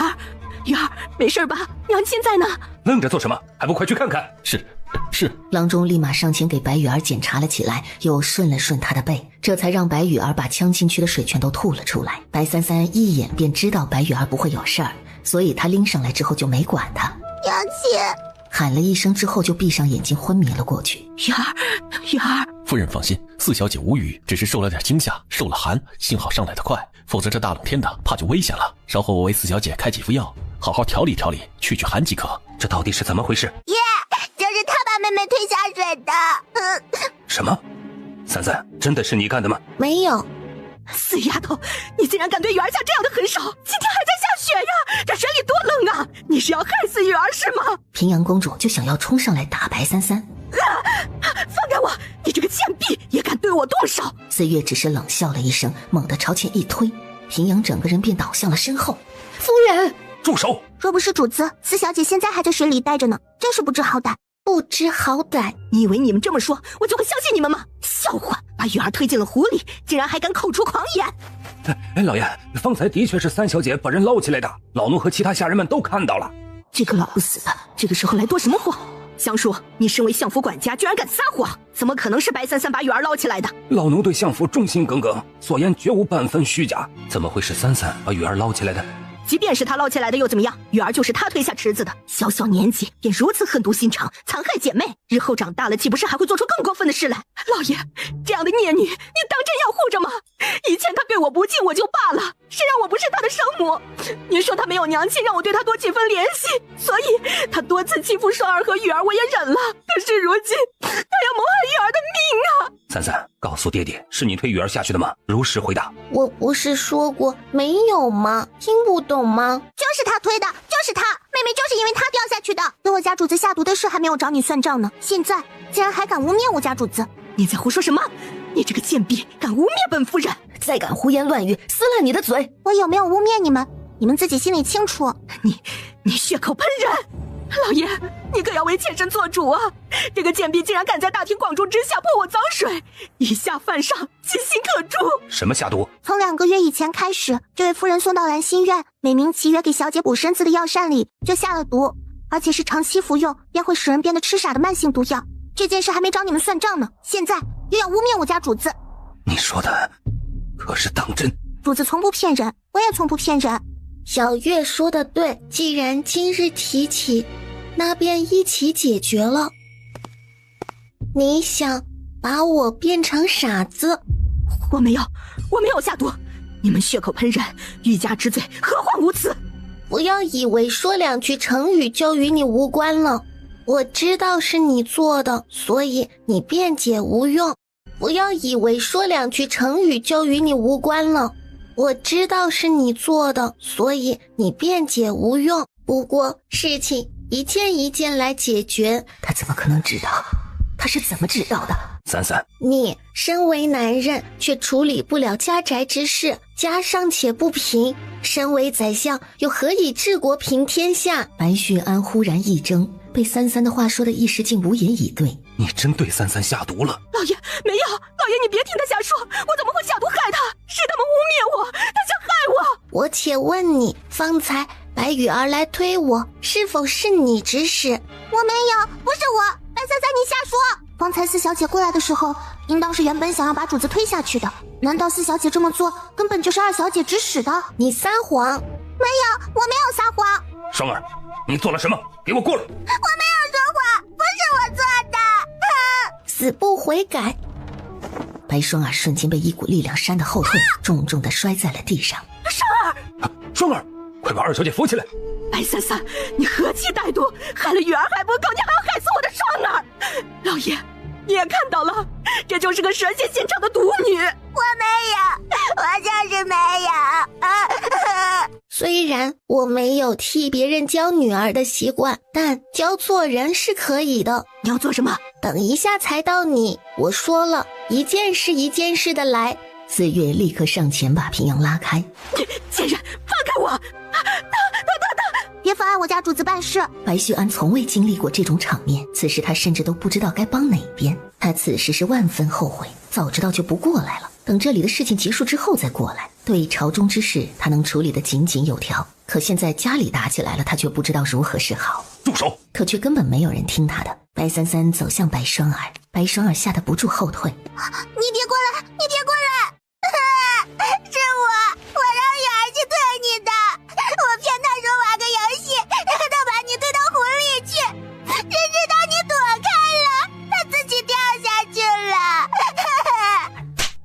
儿，没事吧？娘亲在呢。愣着做什么？还不快去看看？是。是。郎中立马上前给白雨儿检查了起来，又顺了顺她的背，这才让白雨儿把呛进去的水全都吐了出来。白三三一眼便知道白雨儿不会有事儿，所以他拎上来之后就没管她。杨姐，喊了一声之后就闭上眼睛昏迷了过去。雨儿，雨儿，夫人放心，四小姐无语，只是受了点惊吓，受了寒，幸好上来的快，否则这大冷天的怕就危险了。稍后我为四小姐开几副药，好好调理调理，去寒即可。这到底是怎么回事？耶，这是他把妹妹推下水的。什么？三三，真的是你干的吗？没有。死丫头，你竟然敢对雨儿下这样的狠手！今天还在下雪呀，这水里多冷啊！你是要害死雨儿是吗？平阳公主就想要冲上来打白三三。放开我！你这个贱婢，也敢对我动手！四月只是冷笑了一声，猛地朝前一推，平阳整个人便倒向了身后。夫人，住手！若不是主子，四小姐现在还在水里待着呢，真是不知好歹。不知好歹，你以为你们这么说，我就会相信你们吗？笑话，把雨儿推进了湖里，竟然还敢口出狂言！哎，老爷，方才的确是三小姐把人捞起来的，老奴和其他下人们都看到了。这个老不死的，这个时候来多什么话？相叔，你身为相府管家，居然敢撒谎，怎么可能是白三三把雨儿捞起来的？老奴对相府忠心耿耿，所言绝无半分虚假，怎么会是三三把雨儿捞起来的？即便是他捞起来的又怎么样？雨儿就是他推下池子的，小小年纪便如此狠毒心肠，残害姐妹，日后长大了岂不是还会做出更过分的事来？老爷，这样的孽女，你当真要护着吗？以前他对我不敬我就罢了，谁让我不是他的生母？您说他没有娘亲，让我对他多几分怜惜，所以他多次欺负双儿和雨儿，我也忍了。可是如今，他要谋害雨儿的命啊！三三，告诉爹爹，是你推雨儿下去的吗？如实回答。我不是说过没有吗？听不懂吗？就是他推的，就是他，妹妹就是因为他掉下去的。对我家主子下毒的事还没有找你算账呢，现在竟然还敢污蔑我家主子！你在胡说什么？你这个贱婢，敢污蔑本夫人！再敢胡言乱语，撕烂你的嘴！我有没有污蔑你们？你们自己心里清楚。你血口喷人！老爷，你可要为妾身做主啊！这个贱婢竟然敢在大庭广众之下泼我脏水，以下犯上，其心可诛！什么下毒？从2个月以前开始，这位夫人送到兰心院，美名其曰给小姐补身子的药膳里就下了毒，而且是长期服用便会使人变得痴傻的慢性毒药。这件事还没找你们算账呢，现在又要污蔑我家主子。你说的可是当真？主子从不骗人，我也从不骗人。小月说的对，既然今日提起，那便一起解决了。你想把我变成傻子？我没有下毒，你们血口喷人，欲加之罪，何患无辞？不要以为说2句成语就与你无关了。我知道是你做的，所以你辩解无用。不要以为说2句成语就与你无关了。我知道是你做的，所以你辩解无用。不过事情一件一件来解决。他怎么可能知道？他是怎么知道的？三三，你身为男人却处理不了家宅之事，家尚且不平，身为宰相又何以治国平天下？白雪安忽然一怔，被三三的话说的一时竟无言以对。你真对三三下毒了？老爷，没有，老爷你别听他瞎说，我怎么会下毒害他？是他们污蔑我，他想害我。我且问你，方才白雨儿来推我，是否是你指使？我没有，不是我，白三三你瞎说。方才四小姐过来的时候，应当是原本想要把主子推下去的，难道四小姐这么做根本就是二小姐指使的？你撒谎！没有，我没有撒谎。双儿，你做了什么？给我过来！我没有说谎，不是我做的。死不悔改！白双儿瞬间被一股力量扇得后退，重重地摔在了地上。双儿，快把二小姐扶起来！白三三，你何其歹毒，害了雨儿还不够，你还要害死我的双儿！老爷，你也看到了，这就是个蛇蝎心肠的毒女。我没有，我就是没有。虽然我没有替别人教女儿的习惯，但教做人是可以的。你要做什么？等一下才到你。我说了，一件事一件事的来。四月立刻上前把平阳拉开。贱人，放开我！别妨碍我家主子办事。白雪安从未经历过这种场面，此时她甚至都不知道该帮哪边。她此时是万分后悔，早知道就不过来了，等这里的事情结束之后再过来。对朝中之事，她能处理得井井有条，可现在家里打起来了，她却不知道如何是好。住手！可却根本没有人听她的。白三三走向白双儿，白双儿吓得不住后退。你别过来，你别过来！是我让雨儿去推你的，我骗他说玩个游戏，他把你推到湖里去，谁知道你躲开了，他自己掉下去了。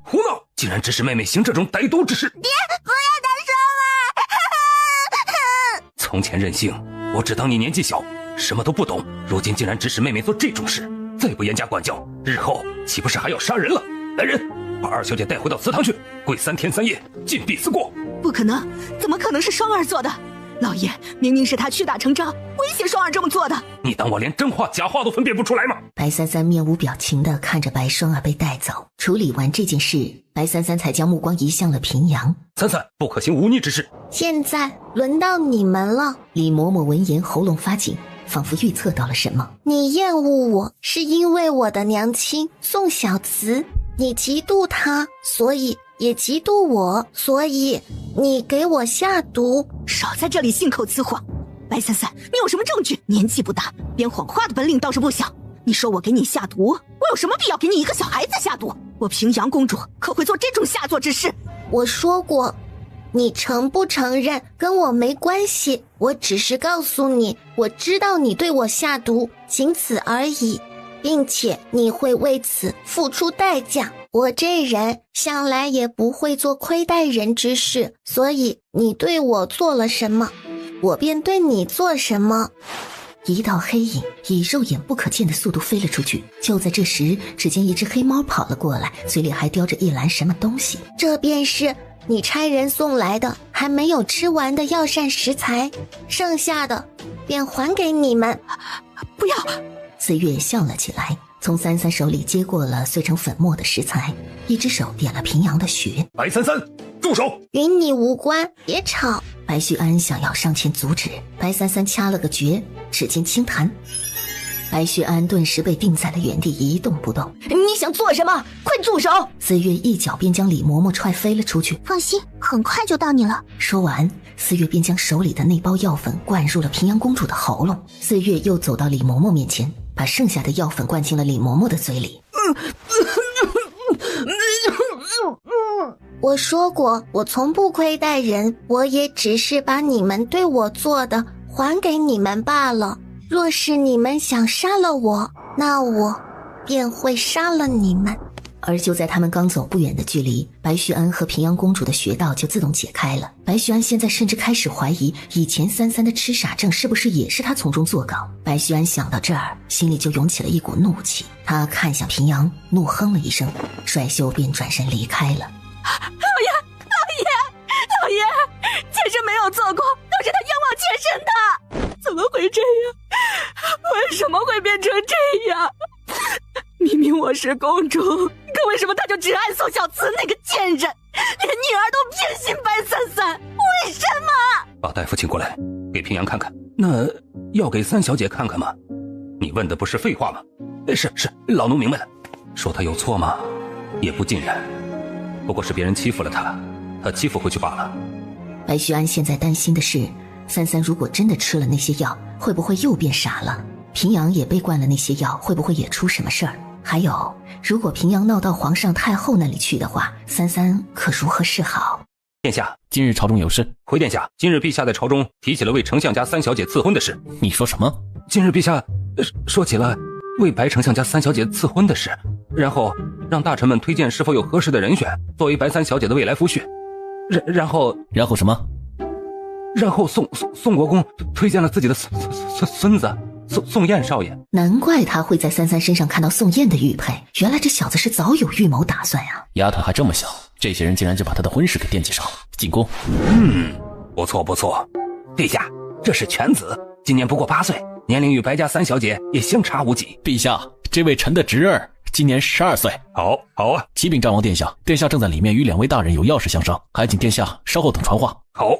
胡闹！竟然指使妹妹行这种歹毒之事！爹，不要打双儿！从前任性，我只当你年纪小，什么都不懂，如今竟然指使妹妹做这种事，再不严加管教，日后岂不是还要杀人了？来人，把二小姐带回到祠堂去，跪3天3夜，禁闭思过。不可能，怎么可能是双儿做的？老爷，明明是他屈打成招，威胁双儿这么做的。你当我连真话假话都分辨不出来吗？白三三面无表情地看着白双儿被带走。处理完这件事，白三三才将目光移向了平阳。三三，不可行忤逆之事。现在轮到你们了。李嬷嬷闻言喉咙发紧，仿佛预测到了什么。你厌恶我是因为我的娘亲宋小慈，你嫉妒她，所以也嫉妒我，所以你给我下毒。少在这里信口雌黄。白三三，你有什么证据？年纪不大，编谎话的本领倒是不小。你说我给你下毒，我有什么必要给你一个小孩子下毒？我平阳公主可会做这种下作之事？我说过，你承不承认跟我没关系，我只是告诉你，我知道你对我下毒，仅此而已，并且你会为此付出代价。我这人向来也不会做亏待人之事，所以你对我做了什么，我便对你做什么。一道黑影以肉眼不可见的速度飞了出去。就在这时，只见一只黑猫跑了过来，嘴里还叼着一篮什么东西。这便是你差人送来的还没有吃完的药膳食材，剩下的便还给你们。不要！岁月笑了起来，从三三手里接过了碎成粉末的食材，一只手点了平阳的穴。白三三，住手！与你无关，别吵。白旭安想要上前阻止，白三三掐了个诀，指尖轻弹，白旭安顿时被定在了原地一动不动。你想做什么？快住手！四月一脚便将李嬷嬷踹飞了出去。放心，很快就到你了。说完，四月便将手里的那包药粉灌入了平阳公主的喉咙。四月又走到李嬷嬷面前，把剩下的药粉灌进了李嬷嬷的嘴里。我说过，我从不亏待人，我也只是把你们对我做的还给你们罢了。若是你们想杀了我，那我便会杀了你们。而就在他们刚走不远的距离，白旭安和平阳公主的穴道就自动解开了。白旭安现在甚至开始怀疑，以前三三的痴傻症是不是也是他从中作梗。白旭安想到这儿，心里就涌起了一股怒气。他看向平阳，怒哼了一声，甩袖便转身离开了。老爷，妾身没有做过，都是他冤枉妾身的。怎么会这样？为什么会变成这样？明明我是公主，可为什么他就只爱宋小慈那个贱人，连女儿都偏心白三三？为什么？把大夫请过来，给平阳看看。那要给三小姐看看吗？你问的不是废话吗？是，老奴明白了。说他有错吗？也不尽然，不过是别人欺负了他，他欺负回去罢了。白旭安现在担心的是，三三如果真的吃了那些药，会不会又变傻了？平阳也被灌了那些药，会不会也出什么事儿？还有，如果平阳闹到皇上太后那里去的话，三三可如何是好？殿下，今日朝中有事。回殿下，今日陛下在朝中提起了为丞相家三小姐赐婚的事。你说什么？今日陛下说起了为白丞相家三小姐赐婚的事，然后让大臣们推荐是否有合适的人选作为白三小姐的未来夫婿。然后什么？然后宋国公推荐了自己的孙子宋燕少爷。难怪他会在三三身上看到宋燕的玉佩，原来这小子是早有预谋打算呀。丫头还这么小，这些人竟然就把她的婚事给惦记上了。进宫。不错。陛下，这是犬子，今年不过8岁，年龄与白家三小姐也相差无几。陛下，这位臣的侄儿今年12岁。好啊。启禀战王殿下，殿下正在里面与2位大人有要事相商，还请殿下稍后等传话。好。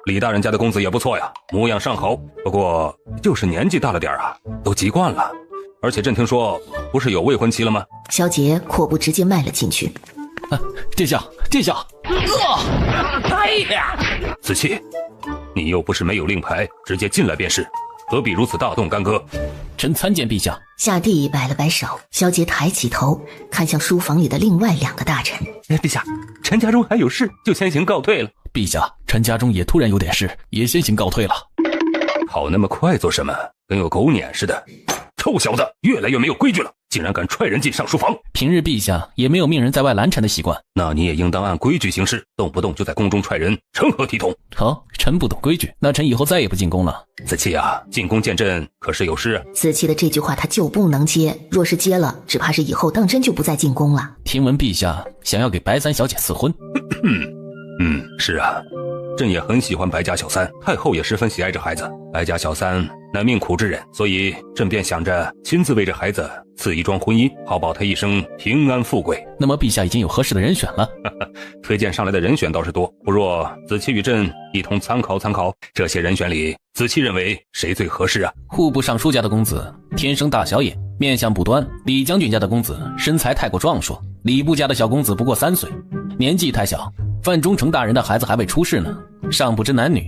李大人家的公子也不错呀，模样尚好，不过就是年纪大了点啊，都习惯了。而且朕听说不是有未婚妻了吗？萧杰阔步直接迈了进去。殿下。哎呀，子期，你又不是没有令牌，直接进来便是。何必如此大动干戈？臣参见陛下。夏帝摆了摆手，萧杰抬起头看向书房里的另外2个大臣。陛下，陈家中还有事，就先行告退了。陛下，陈家中也突然有点事，也先行告退了。跑那么快做什么？跟有狗撵似的。臭小子，越来越没有规矩了，竟然敢踹人进上书房。平日陛下也没有命人在外拦臣的习惯，那你也应当按规矩行事，动不动就在宫中踹人，成何体统？好，臣不懂规矩，那臣以后再也不进宫了。子期啊，进宫见朕可是有事？子期的这句话他就不能接，若是接了，只怕是以后当真就不再进宫了。听闻陛下想要给白三小姐赐婚。是啊，朕也很喜欢白家小三，太后也十分喜爱这孩子。白家小三乃命苦之人，所以朕便想着亲自为这孩子赐一桩婚姻，好保他一生平安富贵。那么陛下已经有合适的人选了？推荐上来的人选倒是多，不若子期与朕一同参考参考。这些人选里，子期认为谁最合适啊？户部尚书家的公子天生大小眼，面相不端；李将军家的公子身材太过壮硕；礼部家的小公子不过3岁，年纪太小；范忠诚大人的孩子还未出世呢，尚不知男女；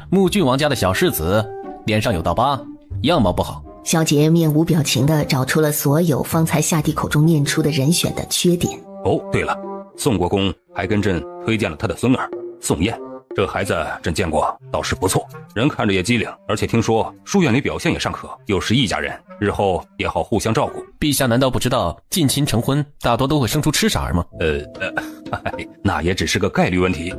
穆郡王家的小世子脸上有道疤，样貌不好。萧杰面无表情地找出了所有方才夏帝口中念出的人选的缺点。哦，对了，宋国公还跟朕推荐了他的孙儿宋燕，这孩子朕见过，倒是不错，人看着也机灵，而且听说书院里表现也尚可，又是一家人，日后也好互相照顾。陛下难道不知道近亲成婚大多都会生出痴傻儿吗？那也只是个概率问题。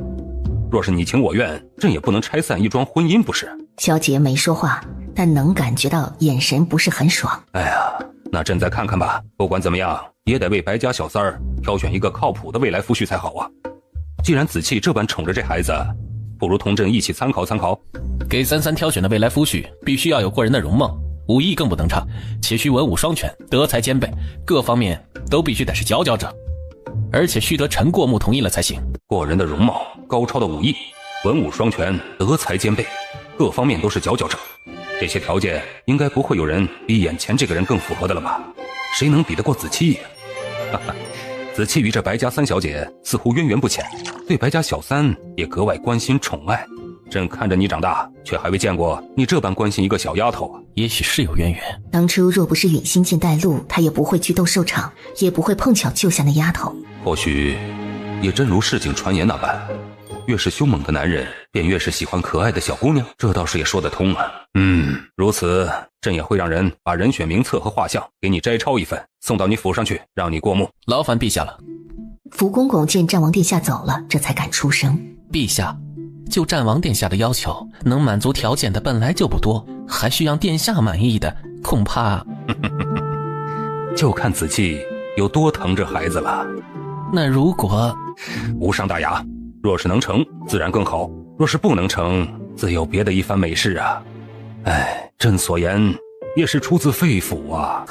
若是你情我愿，朕也不能拆散一桩婚姻，不是？萧杰没说话，但能感觉到眼神不是很爽。哎呀，那朕再看看吧。不管怎么样，也得为白家小三儿挑选一个靠谱的未来夫婿才好啊。既然子期这般宠着这孩子，不如同朕一起参考参考。给33挑选的未来夫婿，必须要有过人的容貌，武艺更不能差，且需文武双全，德才兼备，各方面都必须得是佼佼者，而且须得陈过目同意了才行。过人的容貌，高超的武艺，文武双全，德才兼备，各方面都是佼佼者，这些条件应该不会有人比眼前这个人更符合的了吧？谁能比得过子期呀？子期与这白家3小姐似乎渊源不浅，对白家小三也格外关心宠爱。朕看着你长大，却还未见过你这般关心一个小丫头啊。也许是有渊源。当初若不是允心剑带路，他也不会去斗兽场，也不会碰巧救下那丫头。或许也真如市井传言那般，越是凶猛的男人，便越是喜欢可爱的小姑娘，这倒是也说得通啊。如此，朕也会让人把人选名册和画像给你摘抄一份，送到你府上去，让你过目。劳烦陛下了。福公公见战王殿下走了，这才敢出声。陛下，就战王殿下的要求，能满足条件的本来就不多，还需让殿下满意的，恐怕就看子期有多疼这孩子了。那如果无伤大雅，若是能成，自然更好；若是不能成，自有别的一番美事啊。朕所言也是出自肺腑啊。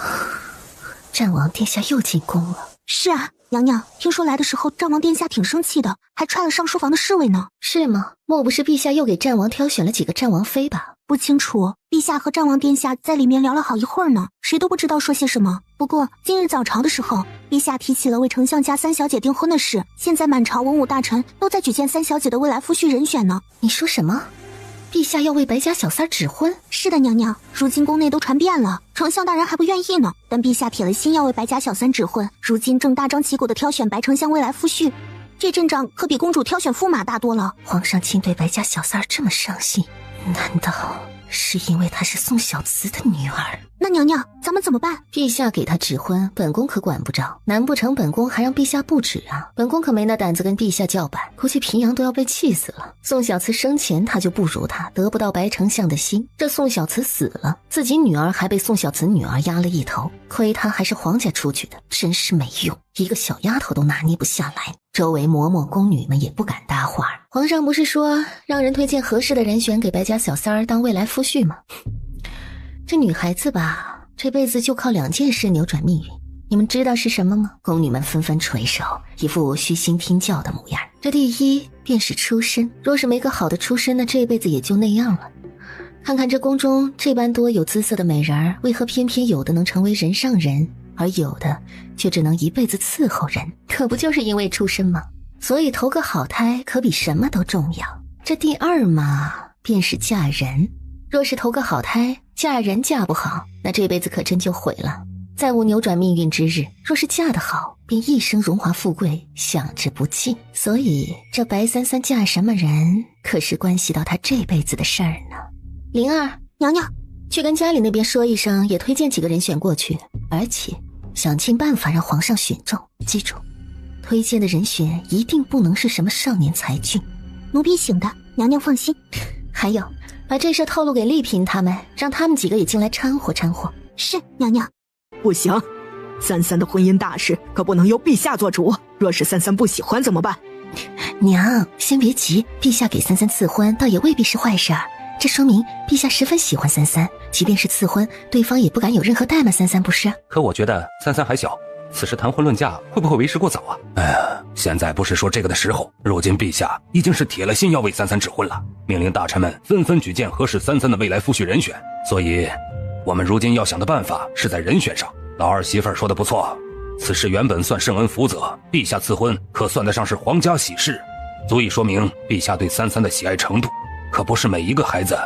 战王殿下又进宫了。是啊，娘娘，听说来的时候战王殿下挺生气的，还踹了上书房的侍卫呢。是吗？莫不是陛下又给战王挑选了几个战王妃吧？不清楚，陛下和战王殿下在里面聊了好一会儿呢，谁都不知道说些什么。不过今日早朝的时候，陛下提起了为丞相家3小姐订婚的事，现在满朝文武大臣都在举荐3小姐的未来夫婿人选呢。你说什么？陛下要为白家小三指婚？是的，娘娘，如今宫内都传遍了，丞相大人还不愿意呢。但陛下铁了心要为白家小三指婚，如今正大张旗鼓地挑选白丞相未来夫婿，这阵仗可比公主挑选驸马大多了。皇上竟对白家小三这么上心，难道是因为她是宋小慈的女儿？那娘娘，咱们怎么办？陛下给她指婚，本宫可管不着，难不成本宫还让陛下不指啊？本宫可没那胆子跟陛下叫板，估计平阳都要被气死了。宋小慈生前她就不如她，得不到白丞相的心，这宋小慈死了，自己女儿还被宋小慈女儿压了一头，亏她还是皇家出去的，真是没用，一个小丫头都拿捏不下来。周围嬷嬷宫女们也不敢搭话。皇上不是说让人推荐合适的人选给白家小三儿当未来夫婿吗？这女孩子吧，这辈子就靠2件事扭转命运，你们知道是什么吗？宫女们纷纷垂首，一副虚心听教的模样。这第一便是出身，若是没个好的出身，那这辈子也就那样了。看看这宫中这般多有姿色的美人儿，为何偏偏有的能成为人上人，而有的却只能一辈子伺候人？可不就是因为出身吗？所以投个好胎可比什么都重要。这第二嘛，便是嫁人。若是投个好胎，嫁人嫁不好，那这辈子可真就毁了。再无扭转命运之日，若是嫁得好，便一生荣华富贵，享之不尽。所以这白三三嫁什么人，可是关系到她这辈子的事儿呢。灵儿，娘娘，去跟家里那边说一声，也推荐几个人选过去，而且想尽办法让皇上选中。记住，推荐的人选一定不能是什么少年才俊。奴婢醒的，娘娘放心。还有，把这事透露给丽嫔他们，让他们几个也进来掺和掺和。是，娘娘。不行，三三的婚姻大事可不能由陛下做主。若是三三不喜欢怎么办？娘，先别急，陛下给三三赐婚，倒也未必是坏事儿。这说明陛下十分喜欢三三，即便是赐婚，对方也不敢有任何怠慢三三，不是？可我觉得三三还小，此时谈婚论嫁会不会为时过早啊？哎呀，现在不是说这个的时候。如今陛下已经是铁了心要为三三指婚了，命令大臣们纷纷举荐合适三三的未来夫婿人选，所以我们如今要想的办法是在人选上。老二媳妇儿说的不错，此事原本算圣恩福泽，陛下赐婚可算得上是皇家喜事，足以说明陛下对三三的喜爱程度。可不是每一个孩子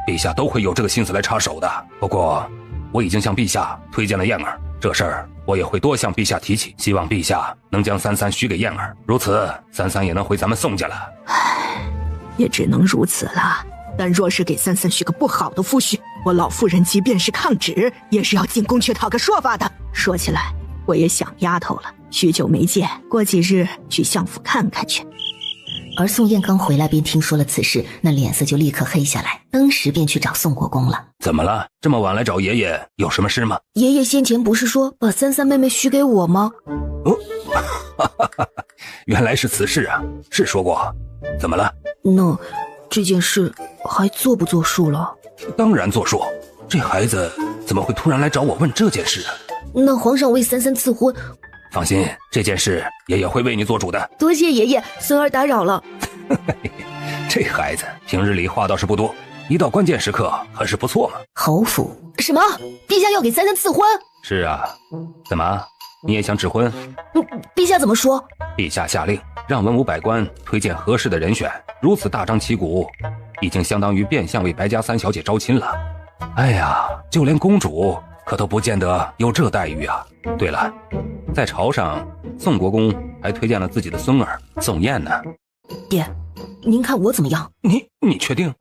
陛下都会有这个心思来插手的。不过我已经向陛下推荐了燕儿，这事儿我也会多向陛下提起，希望陛下能将三三许给燕儿，如此三三也能回咱们宋家了。唉，也只能如此了。但若是给三三许个不好的夫婿，我老妇人即便是抗旨，也是要进宫去讨个说法的。说起来，我也想丫头了，许久没见，过几日去相府看看去。而宋燕刚回来便听说了此事，那脸色就立刻黑下来，当时便去找宋国公了。怎么了？这么晚来找爷爷，有什么事吗？爷爷先前不是说把三三妹妹许给我吗？哦，原来是此事啊，是说过。怎么了？那这件事还作不作数了？当然作数，这孩子怎么会突然来找我问这件事啊？那皇上为三三赐婚，放心，这件事爷爷会为你做主的。多谢爷爷，孙儿打扰了。这孩子平日里话倒是不多，一到关键时刻还是不错嘛。侯府什么？陛下要给三三赐婚？是啊，怎么你也想指婚？陛下怎么说？陛下下令让文武百官推荐合适的人选，如此大张旗鼓，已经相当于变相为白家三小姐招亲了。哎呀，就连公主可都不见得有这待遇啊。对了，在朝上，宋国公还推荐了自己的孙儿宋燕呢。爹，您看我怎么样？你确定？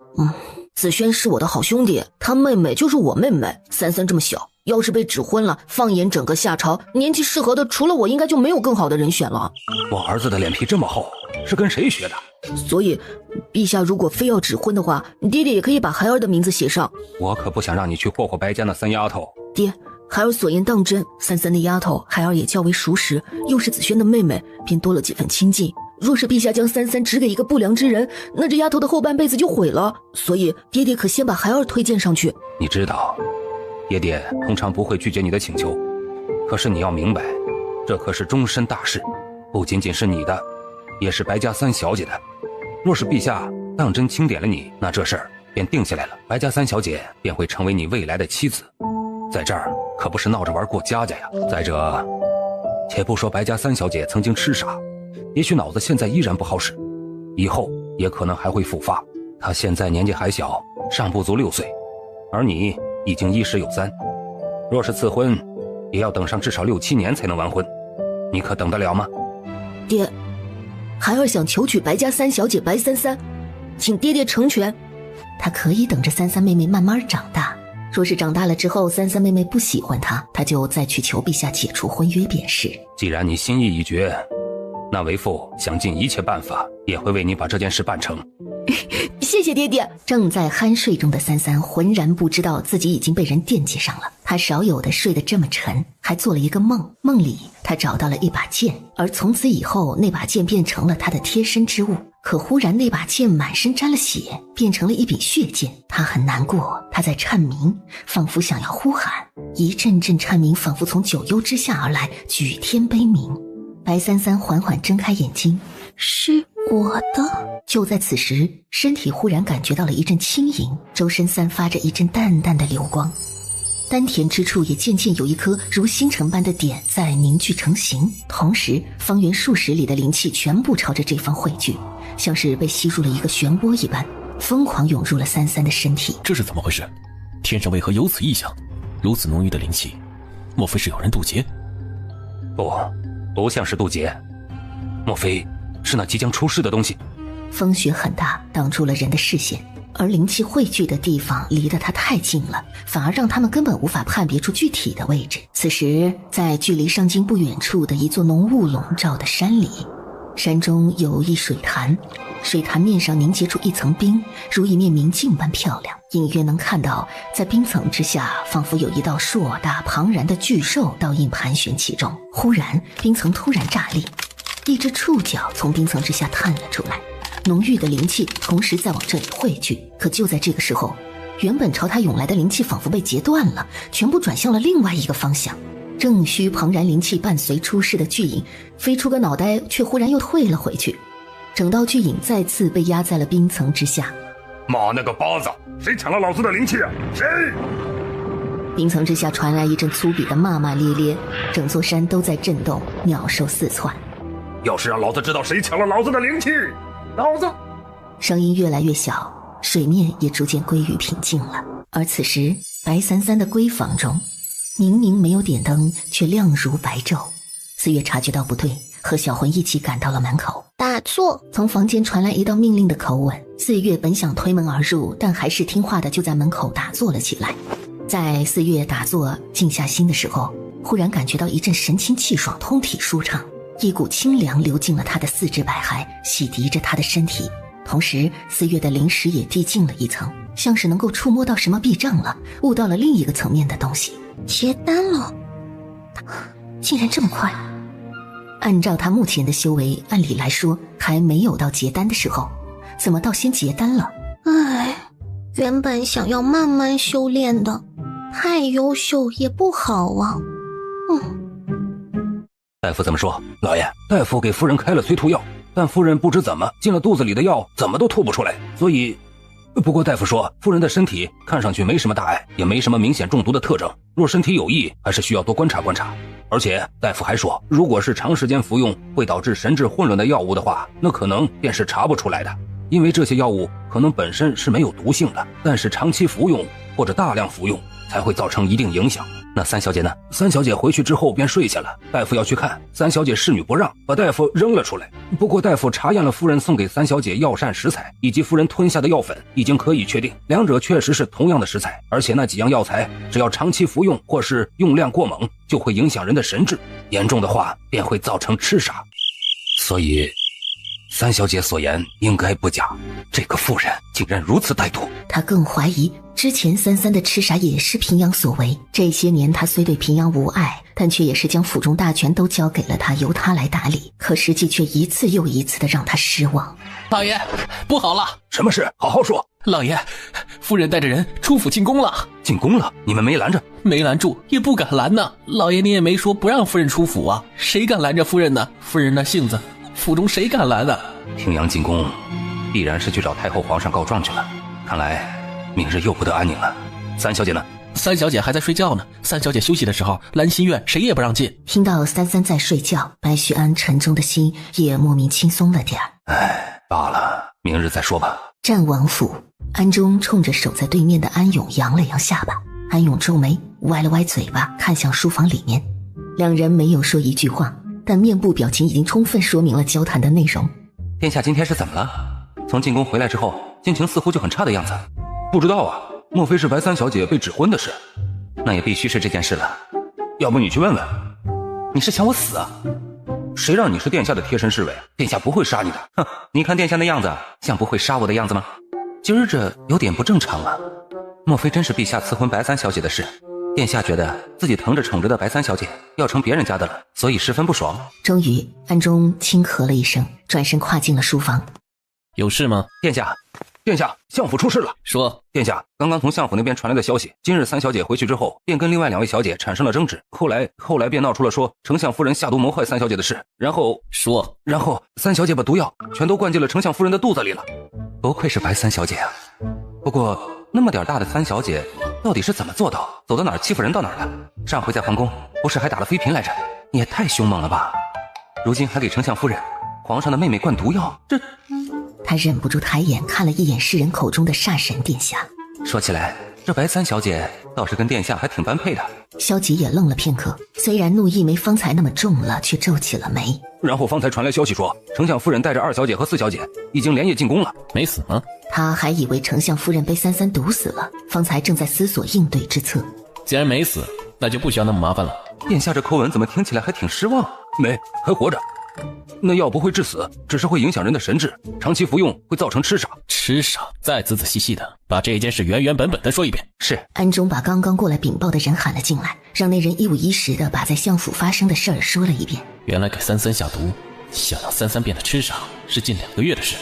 子轩是我的好兄弟，他妹妹就是我妹妹。三三这么小，要是被指婚了，放眼整个夏朝，年纪适合的除了我，应该就没有更好的人选了。我儿子的脸皮这么厚，是跟谁学的？所以，陛下如果非要指婚的话，爹爹也可以把孩儿的名字写上。我可不想让你去霍霍白家那三丫头。爹，孩儿所言当真，三三的丫头，孩儿也较为熟识，又是子轩的妹妹，便多了几分亲近。若是陛下将三三指给一个不良之人，那这丫头的后半辈子就毁了。所以爹爹可先把孩儿推荐上去。你知道，爹爹通常不会拒绝你的请求，可是你要明白，这可是终身大事，不仅仅是你的，也是白家三小姐的。若是陛下当真钦点了你，那这事儿便定下来了，白家三小姐便会成为你未来的妻子。在这儿可不是闹着玩过家家呀。再者，且不说白家三小姐曾经痴傻，也许脑子现在依然不好使，以后也可能还会复发。她现在年纪还小，尚不足6岁，而你已经10有3，若是赐婚，也要等上至少6、7年才能完婚，你可等得了吗？爹，孩儿想求娶白家三小姐白三三，请爹爹成全。他可以等着三三妹妹慢慢长大，若是长大了之后三三妹妹不喜欢他，他就再去求陛下解除婚约便是。既然你心意已决，那为父想尽一切办法也会为你把这件事办成。谢谢爹爹。正在酣睡中的三三浑然不知道自己已经被人惦记上了，他少有的睡得这么沉，还做了一个梦，梦里他找到了一把剑，而从此以后那把剑变成了他的贴身之物。可忽然那把剑满身沾了血，变成了一柄血剑，他很难过，他在颤鸣，仿佛想要呼喊，一阵阵颤鸣仿佛从九幽之下而来，举天悲鸣。白三三缓缓睁开眼睛，是我的。就在此时，身体忽然感觉到了一阵轻盈，周身散发着一阵淡淡的流光，丹田之处也渐渐有一颗如星辰般的点在凝聚成形，同时方圆数十里的灵气全部朝着这方汇聚，像是被吸入了一个漩涡一般。疯狂涌入了三三的身体。这是怎么回事？天上为何有此异象？如此浓郁的灵气，莫非是有人渡劫？不像是渡劫，莫非是那即将出世的东西？风雪很大，挡住了人的视线，而灵气汇聚的地方离得他太近了，反而让他们根本无法判别出具体的位置。此时，在距离上京不远处的一座浓雾笼罩的山里，山中有一水潭，水潭面上凝结出一层冰，如一面明镜般漂亮。隐约能看到，在冰层之下，仿佛有一道硕大庞然的巨兽倒影盘旋其中。忽然，冰层突然炸裂，一只触角从冰层之下探了出来，浓郁的灵气同时在往这里汇聚。可就在这个时候，原本朝他涌来的灵气仿佛被截断了，全部转向了另外一个方向。正需庞然灵气伴随出世的巨影飞出个脑袋，却忽然又退了回去，整道巨影再次被压在了冰层之下。妈那个巴子，谁抢了老子的灵气啊？谁？冰层之下传来一阵粗鄙的骂骂咧咧，整座山都在震动，鸟兽四窜。要是让老子知道谁抢了老子的灵气，老子……声音越来越小，水面也逐渐归于平静了。而此时，白三三的闺房中，明明没有点灯，却亮如白昼。四月察觉到不对，和小魂一起赶到了门口。打坐。从房间传来一道命令的口吻，四月本想推门而入，但还是听话的就在门口打坐了起来。在四月打坐静下心的时候，忽然感觉到一阵神清气爽，通体舒畅，一股清凉流进了他的四肢百骸，洗涤着他的身体。同时，四月的灵识也递进了一层，像是能够触摸到什么避障了，悟到了另一个层面的东西。结丹了，竟然这么快！按照他目前的修为，按理来说还没有到结丹的时候，怎么到先结丹了？唉，原本想要慢慢修炼的，太优秀也不好啊。大夫怎么说？老爷，大夫给夫人开了催吐药，但夫人不知怎么进了肚子里的药怎么都吐不出来，所以……不过大夫说，夫人的身体看上去没什么大碍，也没什么明显中毒的特征，若身体有异，还是需要多观察观察。而且大夫还说，如果是长时间服用会导致神志混乱的药物的话，那可能便是查不出来的，因为这些药物可能本身是没有毒性的，但是长期服用或者大量服用才会造成一定影响。那三小姐呢？三小姐回去之后便睡下了，大夫要去看，三小姐侍女不让，把大夫扔了出来。不过大夫查验了夫人送给三小姐药膳食材以及夫人吞下的药粉，已经可以确定两者确实是同样的食材，而且那几样药材只要长期服用或是用量过猛，就会影响人的神智，严重的话便会造成痴傻。所以三小姐所言应该不假，这个妇人竟然如此歹毒。他更怀疑之前三三的痴傻也是平阳所为。这些年他虽对平阳无爱，但却也是将府中大权都交给了他，由他来打理，可实际却一次又一次的让他失望。老爷，不好了！什么事？好好说。老爷，夫人带着人出府进宫了。进宫了？你们没拦着？没拦住，也不敢拦呢。老爷，你也没说不让夫人出府啊，谁敢拦着夫人呢？夫人那性子，府中谁敢拦啊？平阳进宫必然是去找太后皇上告状去了，看来明日又不得安宁了。三小姐呢？三小姐还在睡觉呢。三小姐休息的时候，兰心院谁也不让进。听到三三在睡觉，白须安沉重的心也莫名轻松了点儿。唉，罢了，明日再说吧。战王府，安中冲着守在对面的安勇扬了扬下巴，安勇皱眉，歪了歪嘴巴，看向书房里面。两人没有说一句话，但面部表情已经充分说明了交谈的内容。殿下今天是怎么了？从进宫回来之后，心情似乎就很差的样子。不知道啊，莫非是白三小姐被指婚的事？那也必须是这件事了。要不你去问问。你是想我死啊？谁让你是殿下的贴身侍卫？殿下不会杀你的。哼，你看殿下那样子，像不会杀我的样子吗？今儿这有点不正常啊。莫非真是陛下赐婚白三小姐的事？殿下觉得自己疼着宠着的白三小姐要成别人家的了，所以十分不爽。终于，安中轻咳了一声，转身跨进了书房。有事吗？殿下，相府出事了。说，殿下，刚刚从相府那边传来的消息，今日三小姐回去之后，便跟另外两位小姐产生了争执，后来便闹出了说丞相夫人下毒谋害三小姐的事，然后三小姐把毒药全都灌进了丞相夫人的肚子里了。不愧是白三小姐啊！不过那么点大的三小姐，到底是怎么做到走到哪儿欺负人到哪儿的？上回在皇宫不是还打了妃嫔来着？你也太凶猛了吧！如今还给丞相夫人、皇上的妹妹灌毒药，他忍不住抬眼看了一眼世人口中的煞神殿下。说起来，这白三小姐倒是跟殿下还挺般配的。萧吉也愣了片刻，虽然怒意没方才那么重了，却皱起了眉。然后方才传来消息说，丞相夫人带着2小姐和4小姐已经连夜进宫了。没死吗？他还以为丞相夫人被33毒死了，方才正在思索应对之策。既然没死，那就不需要那么麻烦了。殿下这口吻怎么听起来还挺失望？没，还活着。那药不会致死，只是会影响人的神智，长期服用会造成痴傻。痴傻？再仔仔细细的把这件事原原本本的说一遍。是。安中把刚刚过来禀报的人喊了进来，让那人一五一十的把在相府发生的事儿说了一遍。原来给33下毒，想让33变得痴傻是近2个月的事。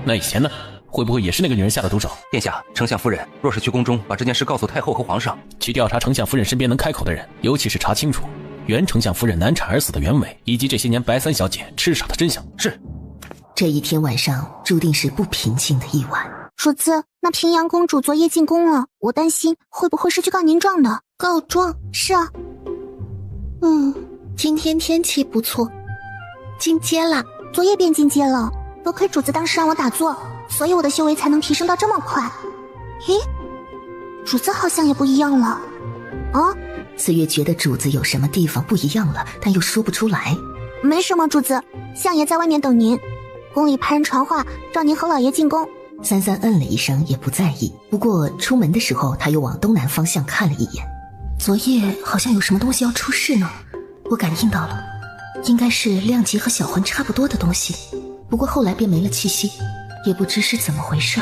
那以前呢？会不会也是那个女人下的毒手？殿下，丞相夫人若是去宫中把这件事告诉太后和皇上，去调查丞相夫人身边能开口的人，尤其是查清楚原丞相夫人难产而死的原委，以及这些年白三小姐痴傻的真相。是。这一天晚上注定是不平静的一晚。主子，那平阳公主昨夜进宫了，我担心会不会是去告您状的。告状？是啊。今天天气不错，进阶了。昨夜便进阶了，多亏主子当时让我打坐，所以我的修为才能提升到这么快。咦，主子好像也不一样了。啊？四月觉得主子有什么地方不一样了，但又说不出来。没什么，主子，相爷在外面等您，宫里派人传话让您和老爷进宫。33嗯了一声，也不在意。不过出门的时候，他又往东南方向看了一眼。昨夜好像有什么东西要出事呢，我感应到了，应该是量级和小魂差不多的东西，不过后来便没了气息，也不知是怎么回事。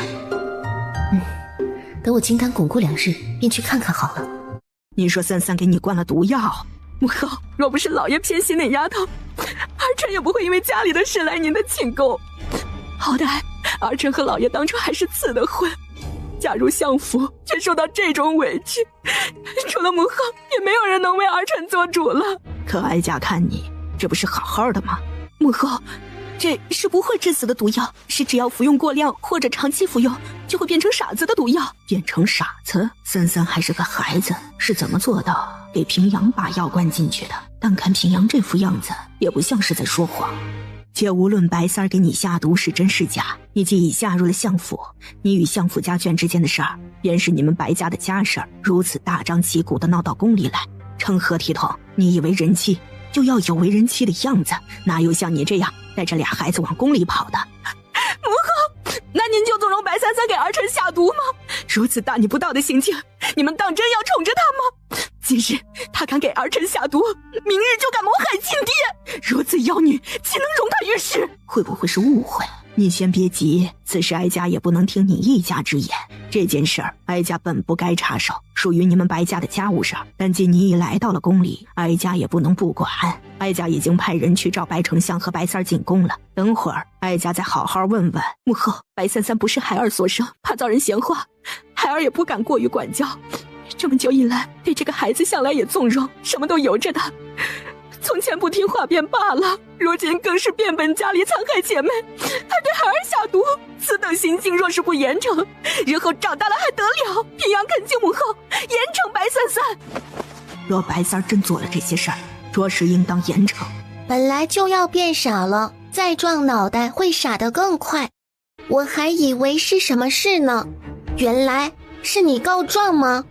等我金丹巩固2日，便去看看好了。你说33给你灌了毒药，母后，若不是老爷偏心那丫头，儿臣也不会因为家里的事来您的寝宫。好歹儿臣和老爷当初还是赐的婚，嫁入相府却受到这种委屈，除了母后也没有人能为儿臣做主了。可哀家看你这不是好好的吗？母后，这是不会致死的毒药，是只要服用过量或者长期服用就会变成傻子的毒药。变成傻子？33还是个孩子，是怎么做到给平阳把药灌进去的？但看平阳这副样子，也不像是在说谎。且无论白三儿给你下毒是真是假，你既已下入了相府，你与相府家眷之间的事儿，便是你们白家的家事儿，如此大张旗鼓地闹到宫里来，成何体统？你以为人妻就要有为人妻的样子，哪有像你这样带着2孩子往宫里跑的？母后，那您就纵容白33给儿臣下毒吗？如此大逆不道的行径，你们当真要宠着他吗？今日他敢给儿臣下毒，明日就敢谋害亲爹，如此妖女岂能容他于世？会不会是误会？你先别急，此事哀家也不能听你一家之言。这件事儿哀家本不该插手，属于你们白家的家务事儿，但既你已来到了宫里，哀家也不能不管。哀家已经派人去召白丞相和白三儿进宫了，等会儿哀家再好好问问。母后，白33不是孩儿所生，怕遭人闲话，孩儿也不敢过于管教。这么久以来，对这个孩子向来也纵容，什么都由着他。从前不听话便罢了，如今更是变本加厉残害姐妹，还对孩儿下毒。此等行径若是不严惩，日后长大了还得了？平阳恳请母后严惩白33。若白三儿真做了这些事儿，着实应当严惩。本来就要变傻了，再撞脑袋会傻得更快。我还以为是什么事呢，原来是你告状吗？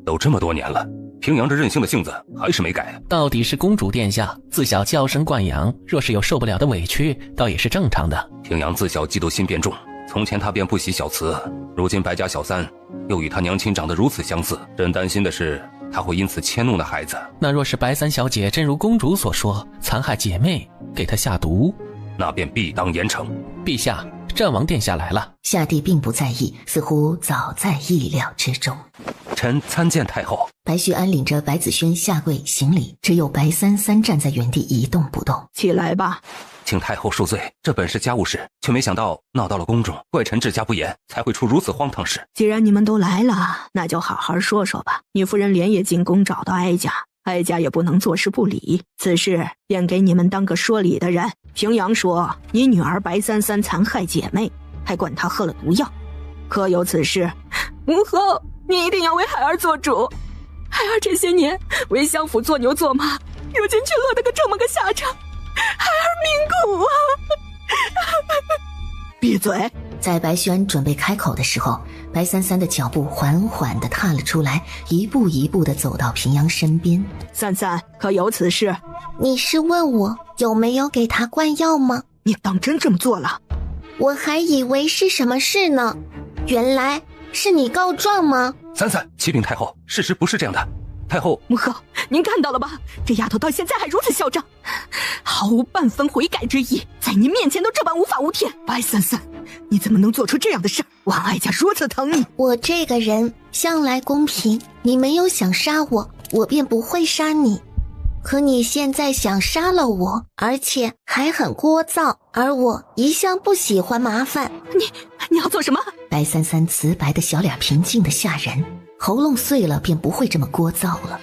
都这么多年了，平阳这任性的性子还是没改。到底是公主殿下自小娇生惯养，若是有受不了的委屈，倒也是正常的。平阳自小嫉妒心变重，从前他便不喜小慈，如今白家小三又与他娘亲长得如此相似，真担心的是他会因此迁怒那孩子。那若是白三小姐真如公主所说，残害姐妹，给她下毒，那便必当严惩。陛下，战王殿下来了。夏帝并不在意，似乎早在意料之中。臣参见太后。白旭安领着白子轩下跪行礼，只有白33站在原地一动不动。起来吧。请太后恕罪，这本是家务事，却没想到闹到了宫中，怪臣治家不严，才会出如此荒唐事。既然你们都来了，那就好好说说吧。你夫人连夜进宫找到哀家，哀家也不能坐视不理，此事便给你们当个说理的人。平阳说你女儿白33残害姐妹，还管她喝了毒药，可有此事？母后，你一定要为孩儿做主。孩儿这些年为相府做牛做马，如今却落得个这么个下场，孩儿命苦啊！闭嘴！在白旭安准备开口的时候，白三三的脚步缓缓地踏了出来，一步一步地走到平阳身边。三三，可有此事？你是问我有没有给他灌药吗？你当真这么做了？我还以为是什么事呢，原来是你告状吗？三三，启禀太后，事实不是这样的。太后，母后，您看到了吧？这丫头到现在还如此嚣张，毫无半分悔改之意，在您面前都这般无法无天。白三三，你怎么能做出这样的事？王哀家如此疼你。我这个人向来公平，你没有想杀我，我便不会杀你。可你现在想杀了我，而且还很聒噪，而我一向不喜欢麻烦。你要做什么？白三三瓷白的小脸平静的吓人，喉咙碎了便不会这么聒噪了。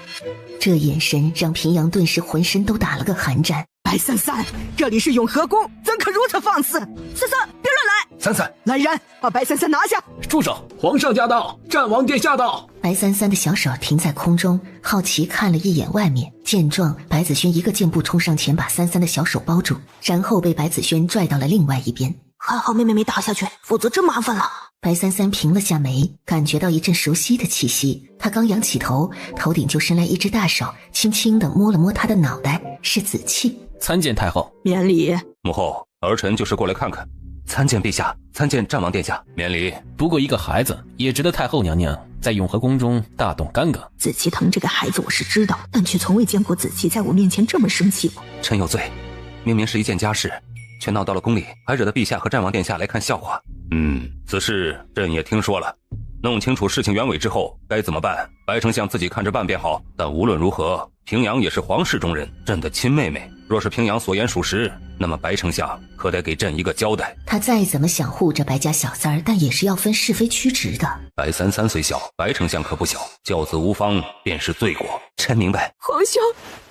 这眼神让平阳顿时浑身都打了个寒战。白三三，这里是永和宫，怎可如此放肆？三三，别乱来！三三，来人，把白三三拿下！住手！皇上驾到，战王殿下到。白三三的小手停在空中，好奇看了一眼外面，见状，白子轩一个箭步冲上前，把三三的小手包住，然后被白子轩拽到了另外一边。还好妹妹没打下去，否则真麻烦了。白三三平了下眉，感觉到一阵熟悉的气息。他刚仰起头，头顶就伸来一只大手，轻轻地摸了摸他的脑袋，是紫气。参见太后。免礼。母后，儿臣就是过来看看。参见陛下，参见战王殿下，免礼。不过一个孩子也值得太后娘娘在永和宫中大动干戈。紫琪疼这个孩子我是知道，但却从未见过紫琪在我面前这么生气过。臣有罪，明明是一件家事，却闹到了宫里，还惹得陛下和战王殿下来看笑话。此事朕也听说了，弄清楚事情原委之后该怎么办，白丞相自己看着办便好。但无论如何，平阳也是皇室中人，朕的亲妹妹，若是平阳所言属实，那么白丞相可得给朕一个交代。他再怎么想护着白家小三儿，但也是要分是非曲直的。白三三虽小，白丞相可不小，教子无方便是罪过。臣明白。皇兄，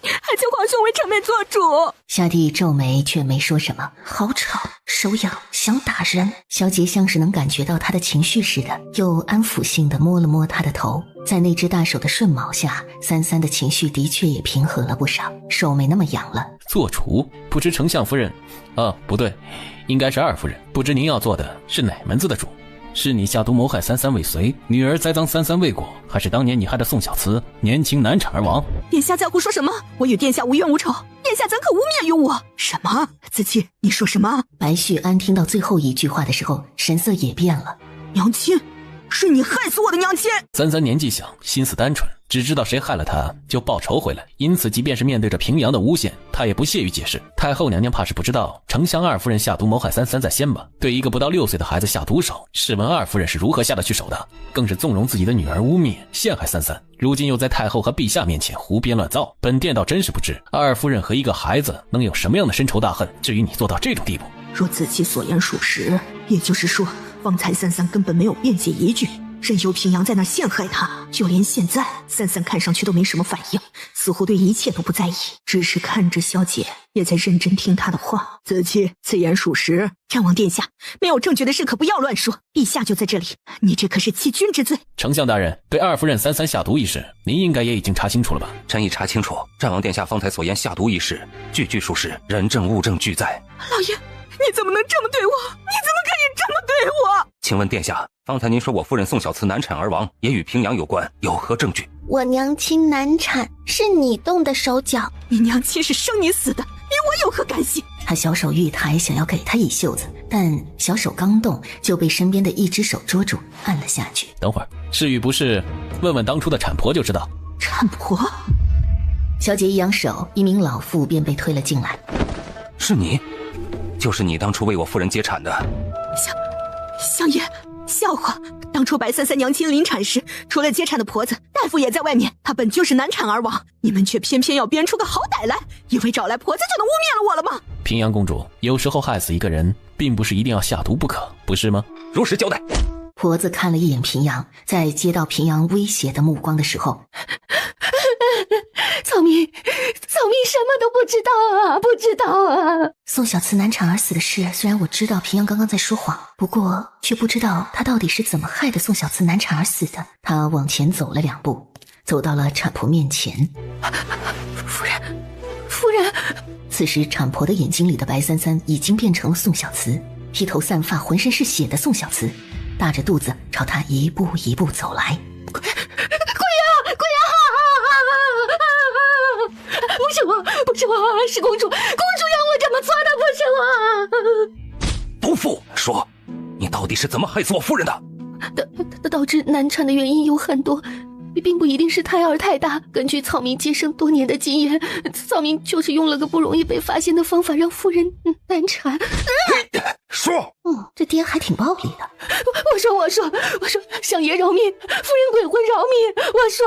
还请皇兄为臣妹做主。夏帝皱眉却没说什么。好吵，手痒，想打人。萧杰像是能感觉到他的情绪似的，又安抚性的摸了摸他的头。在那只大手的顺毛下，三三的情绪的确也平和了不少，手没那么痒了。做主？不知丞相夫人……不对，应该是二夫人。不知您要做的是哪门子的主？是你下毒谋害三三未遂，女儿栽赃三三未果，还是当年你害的宋小慈年轻难产而亡？殿下在胡说什么？我与殿下无冤无仇，殿下怎可污蔑于我？什么？紫琪，你说什么？白旭安听到最后一句话的时候，神色也变了。娘亲，是你害死我的娘亲！三三年纪小，心思单纯，只知道谁害了他就报仇回来，因此即便是面对着平阳的诬陷，他也不屑于解释。太后娘娘怕是不知道丞相二夫人下毒谋害三三在先吧？对一个不到6岁的孩子下毒手，试问二夫人是如何下得去手的？更是纵容自己的女儿污蔑陷害三三，如今又在太后和陛下面前胡编乱造，本殿倒真是不知二夫人和一个孩子能有什么样的深仇大恨，至于你做到这种地步。若紫琪所言属实，也就是说方才三三根本没有辩解一句，任由平阳在那陷害他，就连现在三三看上去都没什么反应，似乎对一切都不在意，只是看着萧姐也在认真听他的话。紫琪，此言属实。战王殿下，没有证据的事可不要乱说，陛下就在这里，你这可是欺君之罪。丞相大人，对二夫人三三下毒一事，您应该也已经查清楚了吧？臣已查清楚，战王殿下方才所言下毒一事，句句属实，人证物证俱在。老爷，你怎么能这么对我？你怎么可以这么对我？请问殿下，方才您说我夫人宋小慈难产而亡，也与平阳有关，有何证据？我娘亲难产，是你动的手脚。你娘亲是生你死的，与我有何干系？他小手欲抬，想要给他一袖子，但小手刚动就被身边的一只手捉住，按了下去。等会儿，是与不是，问问当初的产婆就知道。产婆？小姐一扬手，一名老妇便被推了进来。是你？就是你当初为我夫人接产的？相爷，笑话！当初白三三娘亲临产时，除了接产的婆子，大夫也在外面，她本就是难产而亡，你们却偏偏要编出个好歹来，以为找来婆子就能污蔑了我了吗？平阳公主，有时候害死一个人，并不是一定要下毒不可，不是吗？如实交代。婆子看了一眼平阳，在接到平阳威胁的目光的时候，草民什么都不知道啊，不知道啊！宋小慈难产而死的事，虽然我知道平阳刚刚在说谎，不过却不知道他到底是怎么害得宋小慈难产而死的。他往前走了2步，走到了产婆面前。夫人！此时产婆的眼睛里的白三三已经变成了宋小慈。披头散发、浑身是血的宋小慈，大着肚子朝他一步一步走来。贵阳，不是我，是公主让我这么做的，不是我。毒妇，说，你到底是怎么害死我夫人的？导致难产的原因有很多，并不一定是胎儿太大。根据草民接生多年的经验，草民就是用了个不容易被发现的方法让夫人难产。说，这爹还挺暴力的。我说，相爷饶命，夫人鬼魂饶命。我说，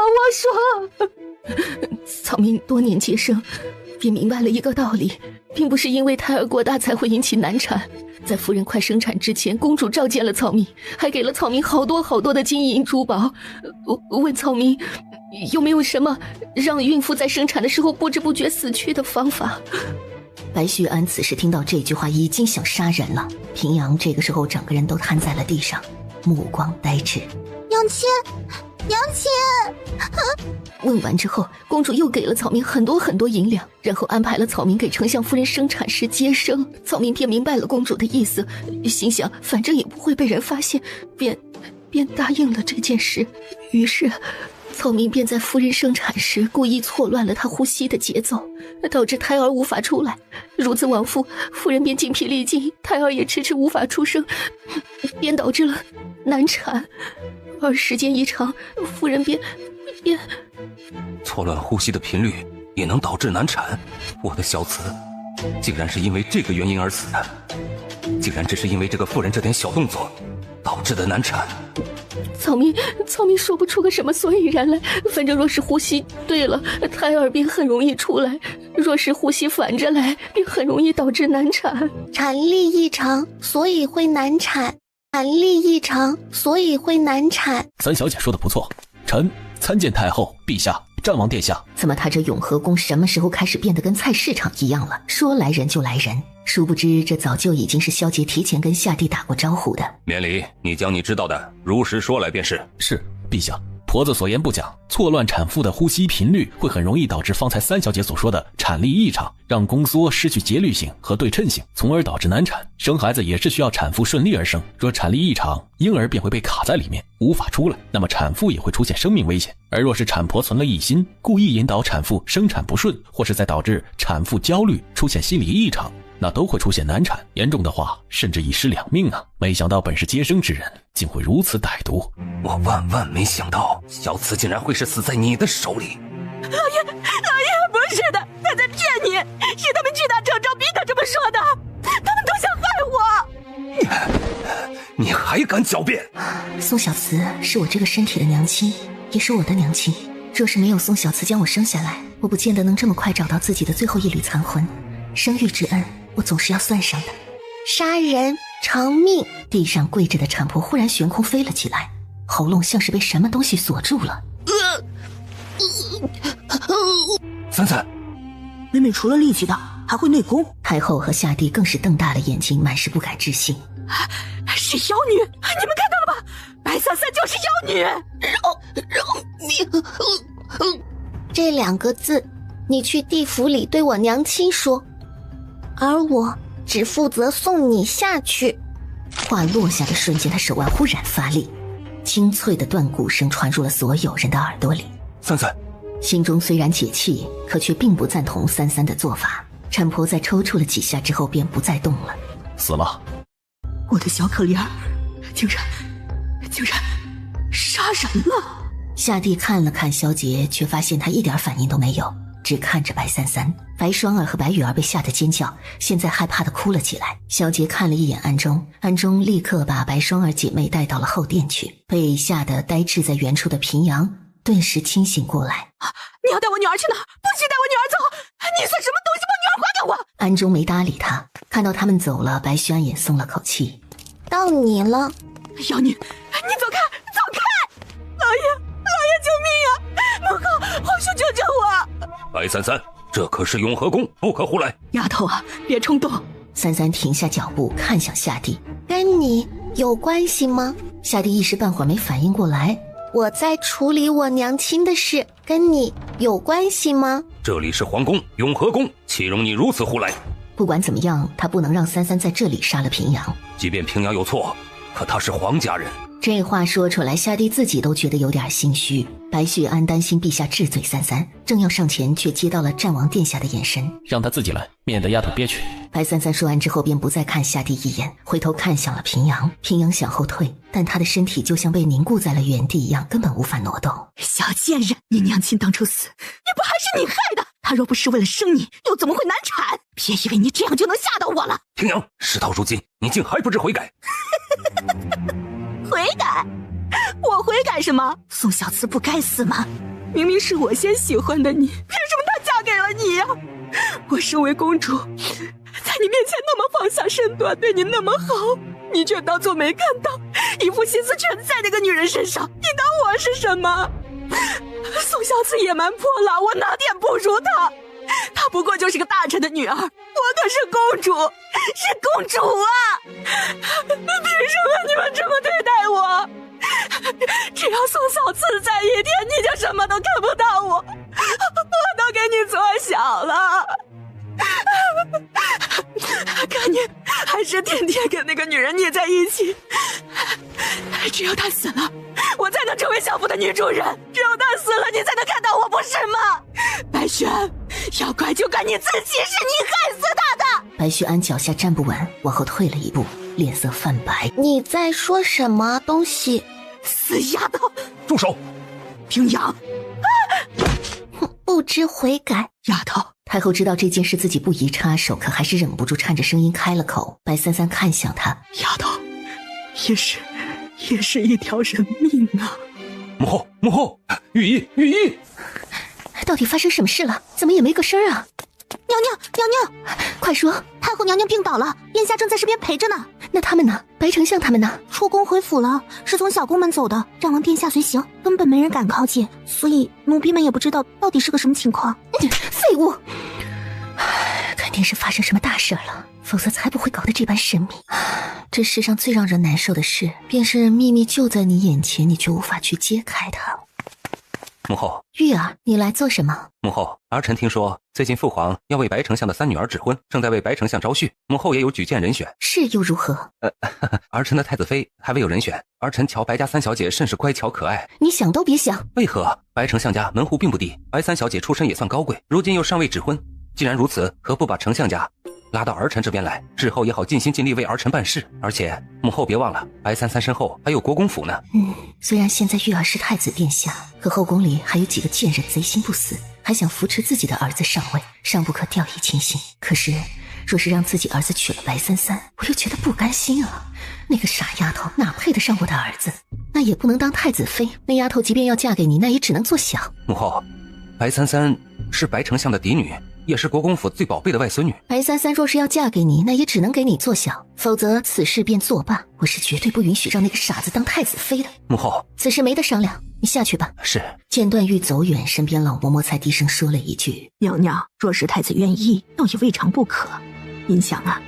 草民多年接生，便明白了一个道理，并不是因为胎儿过大才会引起难产。在夫人快生产之前，公主召见了草民，还给了草民好多的金银珠宝。问草民有没有什么让孕妇在生产的时候不知不觉死去的方法。白旭安此时听到这句话已经想杀人了。平阳这个时候整个人都瘫在了地上，目光呆滞。娘亲，问完之后，公主又给了草民很多银两，然后安排了草民给丞相夫人生产时接生。草民便明白了公主的意思，心想反正也不会被人发现，便答应了这件事。于是草民便在夫人生产时故意错乱了她呼吸的节奏，导致胎儿无法出来。如此往复，夫人便精疲力尽，胎儿也迟迟无法出生，便导致了难产。而时间一长，夫人便错乱呼吸的频率也能导致难产。我的小慈竟然是因为这个原因而死的，竟然只是因为这个妇人这点小动作导致的难产。草民说不出个什么所以然来，反正若是呼吸对了，胎儿便很容易出来；若是呼吸反着来，便很容易导致难产。产力异常，所以会难产。产力异常，所以会难产。三小姐说的不错，臣参见太后陛下，战王殿下。怎么他这永和宫什么时候开始变得跟菜市场一样了？说来人就来人，殊不知这早就已经是萧杰提前跟夏帝打过招呼的。免礼，你将你知道的如实说来便是。是，陛下。婆子所言不假，错乱产妇的呼吸频率会很容易导致方才三小姐所说的产力异常，让宫缩失去节律性和对称性，从而导致难产。生孩子也是需要产妇顺利而生，若产力异常，婴儿便会被卡在里面无法出来，那么产妇也会出现生命危险。而若是产婆存了异心，故意引导产妇生产不顺，或是在导致产妇焦虑出现心理异常，那都会出现难产，严重的话甚至一尸两命啊！没想到本是接生之人竟会如此歹毒，我万万没想到小慈竟然会是死在你的手里。老爷不是的，他在骗你，是他们屈打成招逼他这么说的，他们都想害我。你还敢狡辩？宋小慈是我这个身体的娘亲，也是我的娘亲。若是没有宋小慈将我生下来，我不见得能这么快找到自己的最后一缕残魂。生育之恩我总是要算上的。杀人偿命。地上跪着的产婆忽然悬空飞了起来，喉咙像是被什么东西锁住了。三三，妹妹除了力气大还会内功。太后和夏帝更是瞪大了眼睛，满是不敢置信。是妖女，你们看到了吧？白三三就是妖女。饶命！这2个字你去地府里对我娘亲说，而我只负责送你下去。话落下的瞬间，他手腕忽然发力，清脆的断骨声传入了所有人的耳朵里。三三心中虽然解气，可却并不赞同三三的做法。产婆在抽搐了几下之后便不再动了。死了。我的小可怜儿竟然杀人了。夏帝看了看萧杰，却发现他一点反应都没有，只看着白三三。白双儿和白雨儿被吓得尖叫，现在害怕的哭了起来。萧杰看了一眼安中，安中立刻把白双儿姐妹带到了后殿去。被吓得呆滞在原处的平阳顿时清醒过来。你要带我女儿去哪？不许带我女儿走！你算什么东西，把女儿还给我！安中没搭理他，看到他们走了，白轩也松了口气。到你了。妖女，你走开，走开！老爷救命呀！母后，皇兄救救我！白三三，这可是永和宫，不可胡来。丫头啊，别冲动。三三停下脚步，看向夏帝。跟你有关系吗？夏帝一时半会儿没反应过来。我在处理我娘亲的事，跟你有关系吗？这里是皇宫，永和宫，岂容你如此胡来？不管怎么样，他不能让三三在这里杀了平阳。即便平阳有错，可他是皇家人。这话说出来，夏帝自己都觉得有点心虚。白旭安担心陛下治罪三三，正要上前，却接到了战王殿下的眼神，让他自己来，免得丫头憋屈。白三三说完之后，便不再看夏帝一眼，回头看向了平阳。平阳想后退，但他的身体就像被凝固在了原地一样，根本无法挪动。小贱人，你娘亲当初死，也不还是你害的？她若不是为了生你，又怎么会难产？别以为你这样就能吓到我了。平阳，事到如今，你竟还不知悔改。悔改？我悔改什么？宋小慈不该死吗？明明是我先喜欢的你，凭什么她嫁给了你呀？我身为公主，在你面前那么放下身段，对你那么好，你却当作没看到，一副心思全在那个女人身上。你当我是什么？宋小慈野蛮泼辣，我哪点不如她？她不过就是个大臣的女儿，我可是公主，是公主啊！凭什么你们这么对待我？只要宋小慈在一天，你就什么都看不到我都给你做小了。可你还是天天跟那个女人腻在一起。只有她死了，我才能成为相府的女主人。只有她死了，你才能看到我，不是吗？白轩，要怪就怪你自己，是你害死她的。白旭安脚下站不稳，往后退了一步，脸色泛白。你在说什么东西？死丫头！住手！平阳！不知悔改。丫头，太后知道这件事自己不宜插手，可还是忍不住颤着声音开了口。白三三看向他，丫头，也是一条人命啊！母后，御医，到底发生什么事了？怎么也没个声啊？娘，快说！太后娘娘病倒了，殿下正在身边陪着呢。那他们呢？白丞相他们呢？出宫回府了，是从小宫门走的，战王殿下随行，根本没人敢靠近，所以奴婢们也不知道到底是个什么情况。废物！肯定是发生什么大事了，否则才不会搞得这般神秘。这世上最让人难受的事，便是秘密就在你眼前，你却无法去揭开它。母后，玉儿，你来做什么？母后，儿臣听说最近父皇要为白丞相的3女儿指婚，正在为白丞相招婿，母后也有举荐人选。是又如何？儿臣的太子妃还未有人选，儿臣瞧白家3小姐甚是乖巧可爱。你想都别想。为何？白丞相家门户并不低，白3小姐出身也算高贵，如今又尚未指婚，既然如此，何不把丞相家拉到儿臣这边来，日后也好尽心尽力为儿臣办事。而且母后别忘了，白三三身后还有国公府呢。虽然现在玉儿是太子殿下，可后宫里还有几个贱人贼心不死，还想扶持自己的儿子上位，尚不可掉以轻心。可是若是让自己儿子娶了白三三，我又觉得不甘心啊。那个傻丫头哪配得上我的儿子？那也不能当太子妃，那丫头即便要嫁给你，那也只能做小。母后，白三三是白丞相的嫡女，也是国公府最宝贝的外孙女。白三三若是要嫁给你，那也只能给你做小，否则此事便作罢。我是绝对不允许让那个傻子当太子妃的。母后，此事没得商量，你下去吧。是。见段誉走远，身边老嬷嬷才低声说了一句：娘娘，若是太子愿意，倒也未尝不可。您想啊，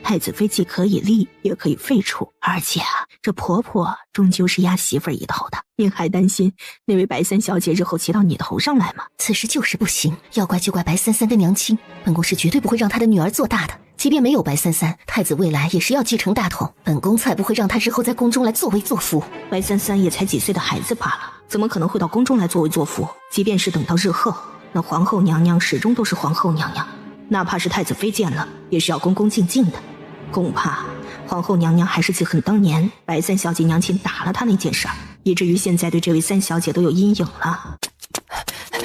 太子妃既可以立，也可以废除，而且这婆婆终究是压媳妇儿一头的，您还担心那位白三小姐日后骑到你头上来吗？此事就是不行，要怪就怪白三三的娘亲，本宫是绝对不会让她的女儿做大的。即便没有白三三，太子未来也是要继承大统，本宫才不会让她日后在宫中来作威作福。白三三也才几岁的孩子罢了，怎么可能会到宫中来作威作福？即便是等到日后，那皇后娘娘始终都是皇后娘娘，哪怕是太子妃见了，也是要恭恭敬敬的。恐怕皇后娘娘还是记恨当年白三小姐娘亲打了她那件事儿，以至于现在对这位三小姐都有阴影了。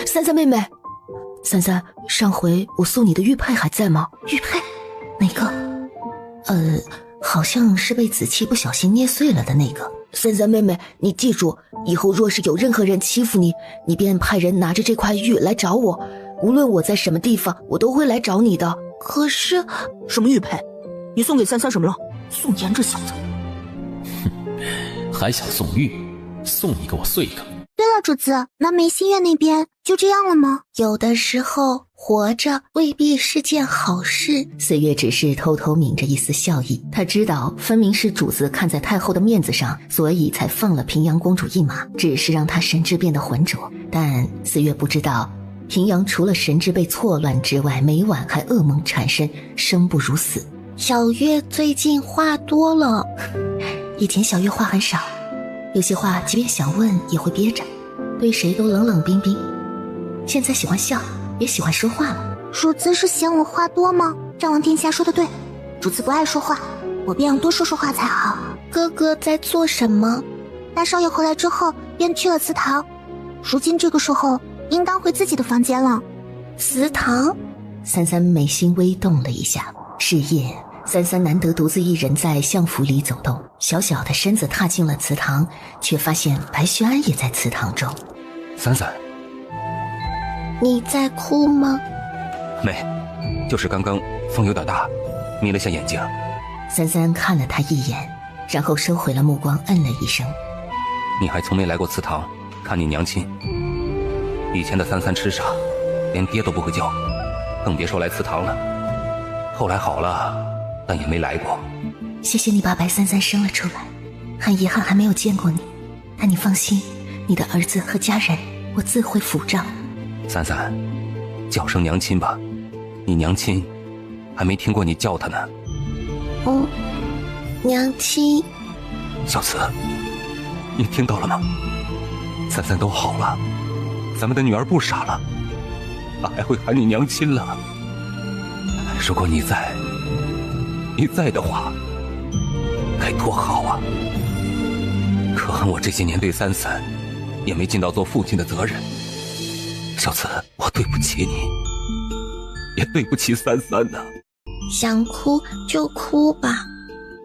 三三妹妹，三三，上回我送你的玉佩还在吗？玉佩？哪个？好像是被紫气不小心捏碎了的那个。三三妹妹，你记住，以后若是有任何人欺负你，你便派人拿着这块玉来找我，无论我在什么地方，我都会来找你的。可是，什么玉佩？你送给三三什么了？宋妍这小子，还想送玉？送一个我碎一个。对了，主子，那梅心院那边就这样了吗？有的时候活着未必是件好事。岁月只是偷偷抿着一丝笑意，他知道分明是主子看在太后的面子上，所以才放了平阳公主一马，只是让她神智变得浑浊。但岁月不知道，平阳除了神志被错乱之外，每晚还噩梦缠身，生不如死。小月最近话多了，以前小月话很少，有些话即便想问也会憋着，对谁都冷冷冰冰。现在喜欢笑，也喜欢说话了。主子是嫌我话多吗？战王殿下说的对，主子不爱说话，我便要多说说话才好。哥哥在做什么？大少爷回来之后便去了祠堂，如今这个时候应当回自己的房间了。祠堂？三三眉心微动了一下。是夜，三三难得独自一人在相府里走动，小小的身子踏进了祠堂，却发现白须安也在祠堂中。三三，你在哭吗？没，就是刚刚风有点大，眯了下眼睛。三三看了他一眼，然后收回了目光，嗯了一声。你还从没来过祠堂看你娘亲。以前的三三痴傻，连爹都不会叫，更别说来祠堂了。后来好了，但也没来过。谢谢你把白三三生了出来，很遗憾还没有见过你，但你放心，你的儿子和家人我自会抚照。三三，叫声娘亲吧，你娘亲还没听过你叫她呢。娘亲。小慈，你听到了吗？三三都好了，咱们的女儿不傻了，她还会喊你娘亲了。如果你在的话，该多好啊！可恨我这些年对三三也没尽到做父亲的责任。小慈，我对不起你，也对不起三三呢。想哭就哭吧，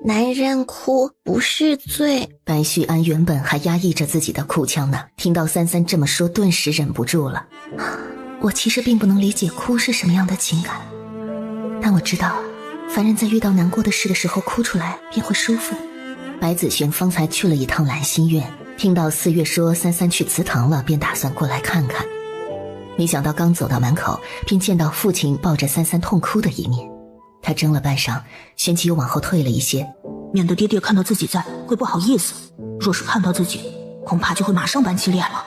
男人哭不是罪。白须安原本还压抑着自己的哭腔呢，听到三三这么说，顿时忍不住了。我其实并不能理解哭是什么样的情感，但我知道凡人在遇到难过的事的时候哭出来便会舒服。白子轩方才去了一趟兰心院，听到四月说三三去祠堂了，便打算过来看看。没想到刚走到门口，便见到父亲抱着三三痛哭的一面。他怔了半晌，旋即又往后退了一些，免得爹爹看到自己在会不好意思，若是看到自己，恐怕就会马上板起脸了。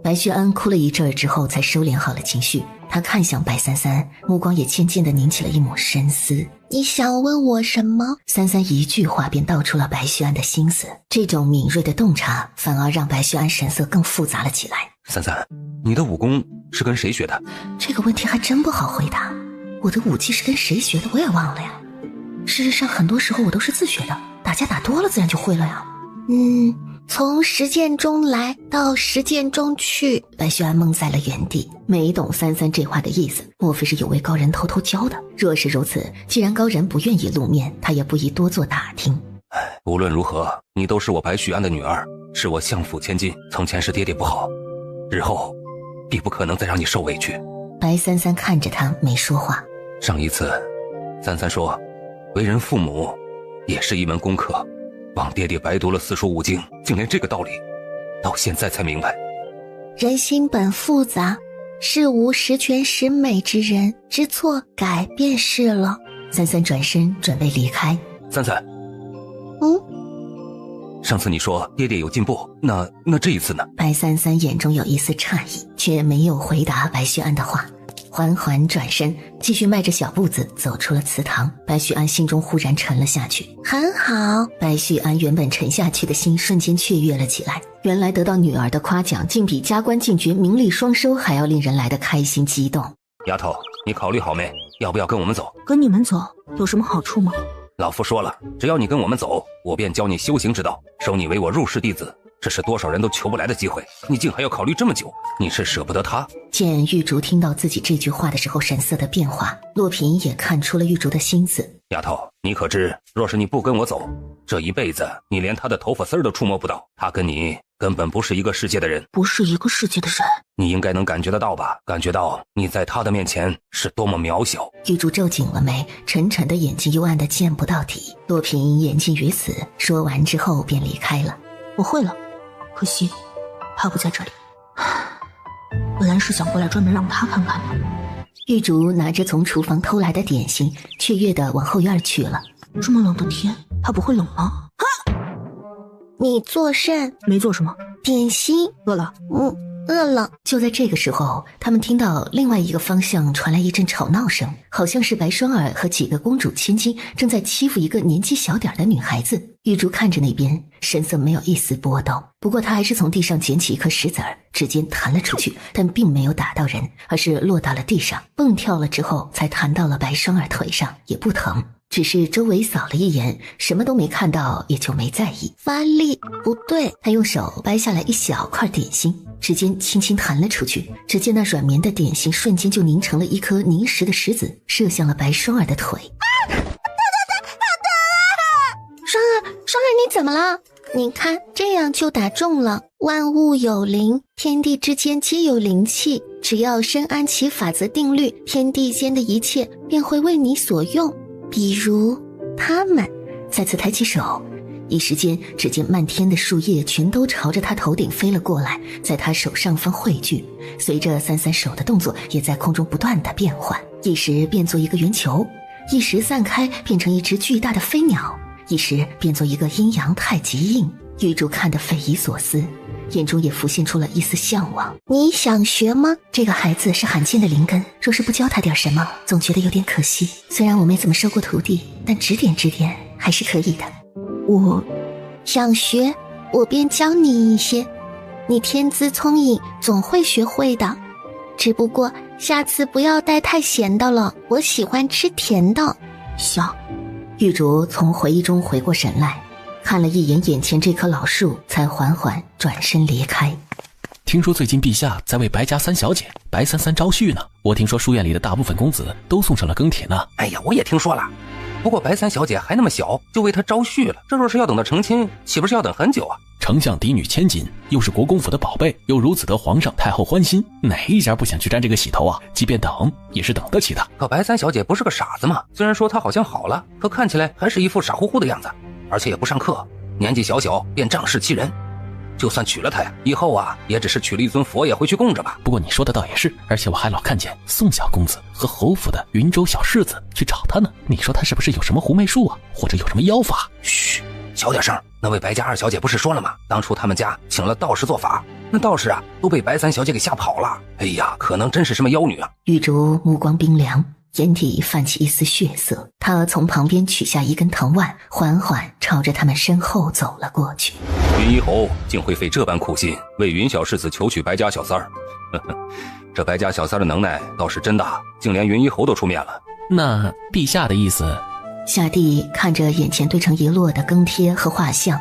白须安哭了一阵儿之后才收敛好了情绪，他看向白三三，目光也渐渐地凝起了一抹深思。你想问我什么？三三一句话便道出了白须安的心思，这种敏锐的洞察反而让白须安神色更复杂了起来。三三，你的武功是跟谁学的？这个问题还真不好回答，我的武技是跟谁学的我也忘了呀。事实上很多时候我都是自学的，打架打多了自然就会了呀。从实践中来到实践中去。白须安懵在了原地，没懂三三这话的意思，莫非是有位高人偷偷教的？若是如此，既然高人不愿意露面，他也不宜多做打听。无论如何，你都是我白须安的女儿，是我相府千金，从前是爹爹不好，日后必不可能再让你受委屈。白三三看着他没说话。上一次三三说为人父母也是一门功课，望爹爹白读了四书五经，竟连这个道理到现在才明白。人心本复杂，事无十全十美之人，知错改便是了。三三转身准备离开。三三，上次你说爹爹有进步，那这一次呢？白三三眼中有一丝诧异，却没有回答白须安的话，缓缓转身，继续迈着小步子走出了祠堂。白须安心中忽然沉了下去。很好。白须安原本沉下去的心瞬间雀跃了起来，原来得到女儿的夸奖，竟比加官进爵、名利双收还要令人来得开心激动。丫头，你考虑好没？要不要跟我们走？跟你们走有什么好处吗？老夫说了，只要你跟我们走，我便教你修行之道，收你为我入室弟子。这是多少人都求不来的机会，你竟还要考虑这么久，你是舍不得他？见玉竹听到自己这句话的时候神色的变化，洛平也看出了玉竹的心思。丫头，你可知，若是你不跟我走，这一辈子你连他的头发丝都触摸不到，他跟你根本不是一个世界的人。不是一个世界的人？你应该能感觉得到吧？感觉到你在他的面前是多么渺小。玉竹皱紧了眉，沉沉的眼睛幽暗的见不到底。洛平言尽于此，说完之后便离开了。我会了，可惜他不在这里。本来是想过来专门让他看看的。玉竹拿着从厨房偷来的点心，雀跃地往后院去了。这么冷的天，他不会冷吗？你做甚？没做什么。点心。饿了？饿了。就在这个时候，他们听到另外一个方向传来一阵吵闹声，好像是白双儿和几个公主千金正在欺负一个年纪小点的女孩子。玉竹看着那边，神色没有一丝波动，不过她还是从地上捡起一颗石子儿，指尖弹了出去，但并没有打到人，而是落到了地上，蹦跳了之后才弹到了白双儿腿上，也不疼。只是周围扫了一眼，什么都没看到，也就没在意。发力不对，他用手掰下来一小块点心，指尖轻轻弹了出去，只见那软绵的点心瞬间就凝成了一颗凝实的石子，射向了白双儿的腿。双儿你怎么了？你看这样就打中了。万物有灵，天地之间皆有灵气，只要深谙其法则定律，天地间的一切便会为你所用。比如他们。再次抬起手，一时间只见漫天的树叶全都朝着他头顶飞了过来，在他手上方汇聚，随着三三手的动作也在空中不断的变换，一时变作一个圆球，一时散开变成一只巨大的飞鸟，一时变作一个阴阳太极印。玉竹看得匪夷所思，眼中也浮现出了一丝向往。你想学吗？这个孩子是罕见的灵根，若是不教他点什么，总觉得有点可惜。虽然我没怎么收过徒弟，但指点指点还是可以的。我想学，我便教你一些。你天资聪颖，总会学会的。只不过下次不要带太咸的了，我喜欢吃甜的。行。玉竹从回忆中回过神来，看了一眼眼前这棵老树，才缓缓转身离开。听说最近陛下在为白家三小姐白三三招婿呢，我听说书院里的大部分公子都送上了庚帖呢。哎呀，我也听说了，不过白三小姐还那么小，就为她招婿了，这若是要等到成亲，岂不是要等很久啊？丞相嫡女千金，又是国公府的宝贝，又如此得皇上太后欢心，哪一家不想去沾这个喜头啊？即便等，也是等得起的。可白三小姐不是个傻子嘛，虽然说她好像好了，可看起来还是一副傻乎乎的样子，而且也不上课，年纪小小便仗势欺人。就算娶了她呀，以后啊也只是娶了一尊佛爷回去供着吧。不过你说的倒也是，而且我还老看见宋小公子和侯府的云州小世子去找他呢。你说他是不是有什么狐媚术啊，或者有什么妖法？嘘，小点声。那位白家二小姐不是说了吗？当初他们家请了道士做法，那道士啊都被白三小姐给吓跑了。哎呀，可能真是什么妖女啊！玉竹目光冰凉，眼底泛起一丝血色，他从旁边取下一根藤蔓，缓缓朝着他们身后走了过去。云一侯竟会费这般苦心为云小世子求娶白家小三儿，这白家小三的能耐倒是真大，竟连云一侯都出面了。那陛下的意思？夏帝看着眼前堆成一摞的庚帖和画像，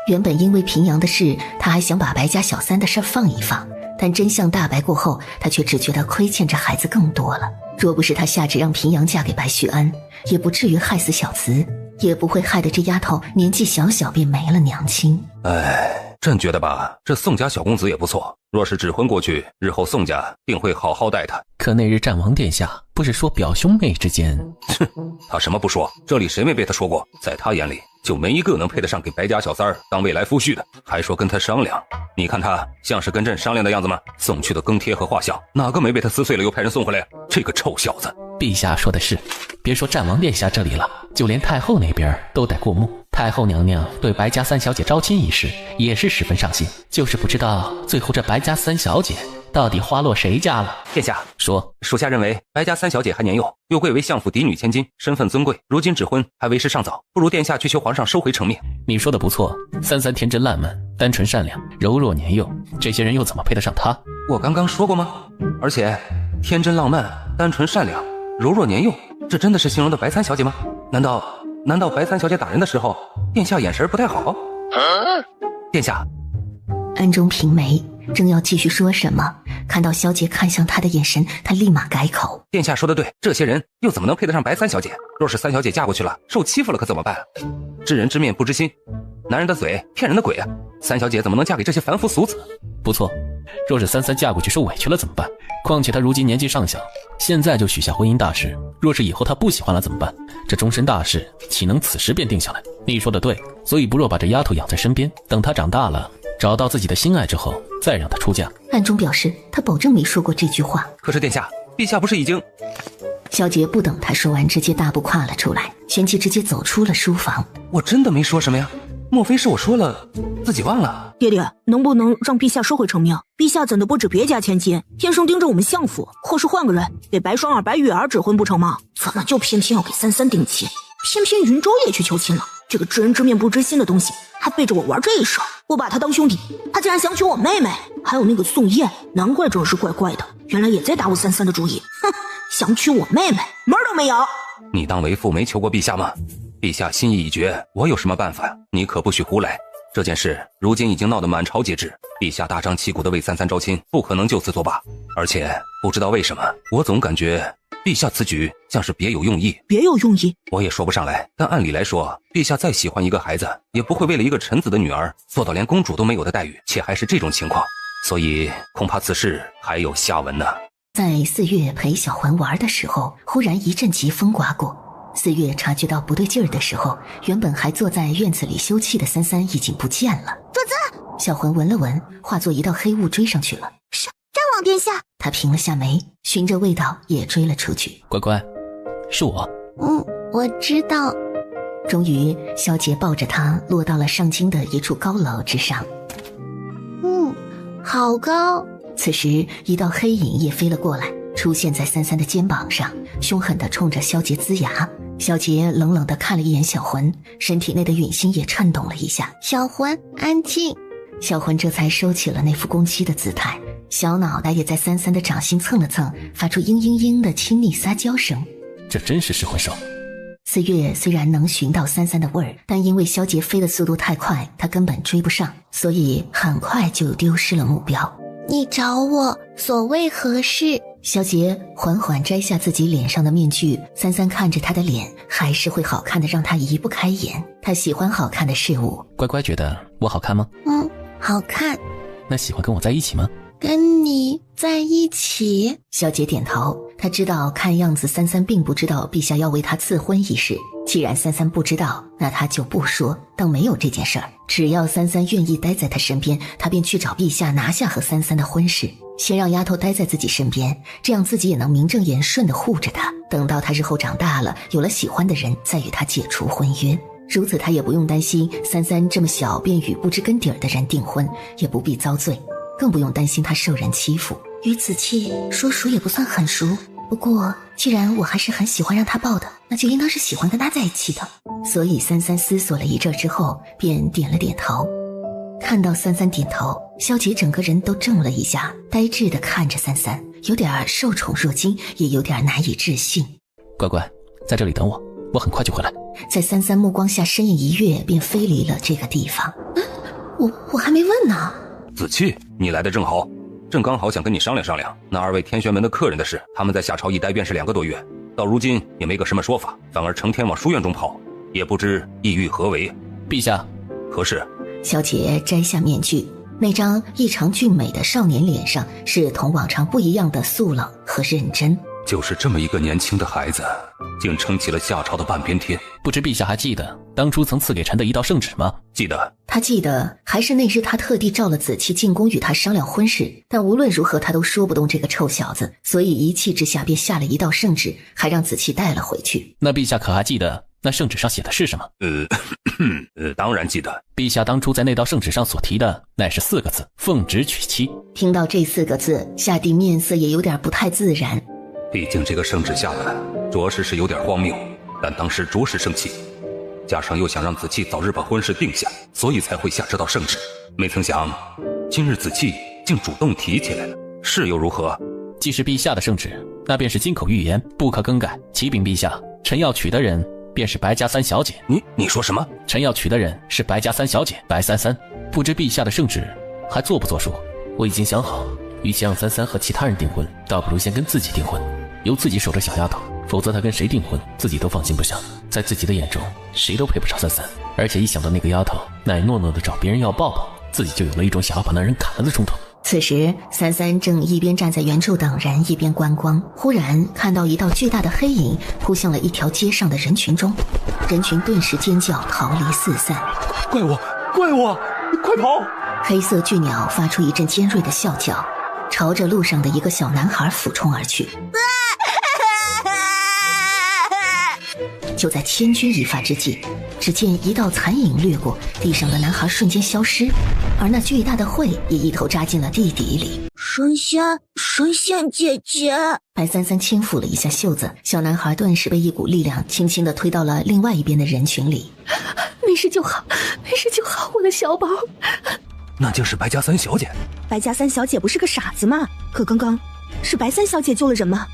原本因为平阳的事，他还想把白家小三的事放一放，但真相大白过后，他却只觉得亏欠这孩子更多了。若不是他下旨让平阳嫁给白旭安，也不至于害死小慈，也不会害得这丫头年纪小小便没了娘亲。哎，朕觉得吧，这宋家小公子也不错，若是指婚过去，日后宋家定会好好待他。可那日战王殿下不是说表兄妹之间？哼，他什么不说？这里谁没被他说过？在他眼里，就没一个能配得上给白家小三儿当未来夫婿的，还说跟他商量。你看他像是跟朕商量的样子吗？送去的庚帖和画像，哪个没被他撕碎了又派人送回来？这个臭小子！陛下说的是，别说战王殿下这里了，就连太后那边都得过目。太后娘娘对白家三小姐招亲一事也是十分上心，就是不知道最后这白家三小姐到底花落谁家了。殿下说，属下认为白家三小姐还年幼，又贵为相府嫡女千金，身份尊贵，如今指婚还为时尚早，不如殿下去求皇上收回成命。你说的不错，三三天真烂漫，单纯善良，柔弱年幼，这些人又怎么配得上她？我刚刚说过吗？而且天真浪漫，单纯善良，柔弱年幼，这真的是形容的白三小姐吗？难道白三小姐打人的时候，殿下眼神不太好？殿下，暗中平眉，正要继续说什么，看到萧杰看向他的眼神，他立马改口：殿下说的对，这些人又怎么能配得上白三小姐？若是三小姐嫁过去了，受欺负了可怎么办？知人知面不知心，男人的嘴骗人的鬼啊！三小姐怎么能嫁给这些凡夫俗子？不错，若是三三嫁过去受委屈了怎么办？况且她如今年纪尚小，现在就许下婚姻大事，若是以后她不喜欢了怎么办？这终身大事岂能此时便定下来？你说的对，所以不若把这丫头养在身边，等她长大了，找到自己的心爱之后，再让她出嫁。暗中表示他保证没说过这句话。可是殿下，陛下不是已经……萧杰不等他说完，直接大步跨了出来，旋即直接走出了书房。我真的没说什么呀。莫非是我说了自己忘了？爹爹，能不能让陛下收回成命？陛下怎的不指别家千金，天生盯着我们相府？或是换个人给白双儿、白玉儿指婚不成吗？怎么就偏偏要给三三定亲？偏偏云州也去求亲了？这个知人知面不知心的东西，还背着我玩这一手！我把他当兄弟，他竟然想娶我妹妹！还有那个宋燕，难怪整是怪怪的，原来也在打我三三的主意。哼，想娶我妹妹，门儿都没有！你当为父没求过陛下吗？陛下心意已决，我有什么办法？你可不许胡来！这件事如今已经闹得满朝皆知，陛下大张旗鼓的为三三招亲，不可能就此作罢。而且不知道为什么，我总感觉陛下此举像是别有用意。别有用意？我也说不上来，但按理来说，陛下再喜欢一个孩子，也不会为了一个臣子的女儿做到连公主都没有的待遇，且还是这种情况。所以恐怕此事还有下文呢。在4月陪小环玩的时候，忽然一阵疾风刮过。4月察觉到不对劲儿的时候，原本还坐在院子里休憩的三三已经不见了。主子，小环闻了闻，化作一道黑雾追上去了。是战王殿下。他平了下眉，循着味道也追了出去。乖乖，是我。我知道。终于，萧杰抱着他落到了上京的一处高楼之上。好高。此时，一道黑影也飞了过来，出现在三三的肩膀上，凶狠地冲着萧杰呲牙。萧杰冷冷地看了一眼小魂，身体内的允心也颤动了一下。小魂，安静。小魂这才收起了那副攻击的姿态，小脑袋也在三三的掌心蹭了蹭，发出嘤嘤嘤的亲昵撒娇声。这真是失魂兽。4月虽然能寻到三三的味儿，但因为萧杰飞的速度太快，他根本追不上，所以很快就丢失了目标。你找我所谓何事？萧杰缓缓摘下自己脸上的面具，三三看着他的脸，还是会好看的让他移不开眼。他喜欢好看的事物。乖乖觉得我好看吗？好看。那喜欢跟我在一起吗？跟你在一起。萧杰点头，他知道看样子三三并不知道陛下要为他赐婚一事。既然三三不知道，那他就不说，当没有这件事儿。只要三三愿意待在他身边，他便去找陛下拿下和三三的婚事。先让丫头待在自己身边，这样自己也能名正言顺地护着她。等到她日后长大了，有了喜欢的人，再与她解除婚约。如此，她也不用担心三三这么小便与不知根底儿的人订婚，也不必遭罪，更不用担心她受人欺负。与子期说熟也不算很熟，不过既然我还是很喜欢让他抱的，那就应当是喜欢跟他在一起的。所以三三思索了一阵之后，便点了点头。看到三三点头，萧杰整个人都怔了一下，呆滞地看着三三，有点受宠若惊，也有点难以置信。乖乖，在这里等我，我很快就回来。在三三目光下，身影一跃，便飞离了这个地方。我还没问呢。子期，你来的正好，正刚好想跟你商量商量那2位天玄门的客人的事。他们在夏朝一待便是2个多月，到如今也没个什么说法，反而成天往书院中跑，也不知意欲何为。陛下，何事？萧杰摘下面具，那张异常俊美的少年脸上是同往常不一样的肃冷和认真。就是这么一个年轻的孩子，竟撑起了夏朝的半边天。不知陛下还记得当初曾赐给臣的一道圣旨吗？记得。他记得，还是那日他特地召了子期进宫与他商量婚事，但无论如何他都说不动这个臭小子，所以一气之下便下了一道圣旨，还让子期带了回去。那陛下可还记得那圣旨上写的是什么？当然记得。陛下当初在那道圣旨上所提的乃是4个字：奉旨娶妻。听到这4个字，夏帝面色也有点不太自然。毕竟这个圣旨下的着实是有点荒谬，但当时着实生气，加上又想让子期早日把婚事定下，所以才会下这道圣旨。没曾想今日子期竟主动提起来了，是又如何？既是陛下的圣旨，那便是金口玉言，不可更改。启禀陛下，臣要娶的人便是白家3小姐。你说什么？臣要娶的人是白家3小姐白三三。不知陛下的圣旨还作不作数？我已经想好，与其让三三和其他人订婚，倒不如先跟自己订婚，由自己守着小丫头，否则她跟谁订婚自己都放心不下。在自己的眼中，谁都配不上三三，而且一想到那个丫头奶糯糯的找别人要抱抱，自己就有了一种想要把那人砍了的冲动。此时三三正一边站在原处等人，一边观光，忽然看到一道巨大的黑影扑向了一条街上的人群中，人群顿时尖叫逃离四散。怪我快跑！黑色巨鸟发出一阵尖锐的啸叫，朝着路上的一个小男孩俯冲而去。就在千钧一发之际，只见一道残影掠过，地上的男孩瞬间消失，而那巨大的喙也一头扎进了地底里。神仙姐姐，白三三轻抚了一下袖子，小男孩顿时被一股力量轻轻地推到了另外一边的人群里。没事就好，没事就好，我的小宝。那就是白家三小姐。白家三小姐不是个傻子吗？可刚刚是白三小姐救了人吗？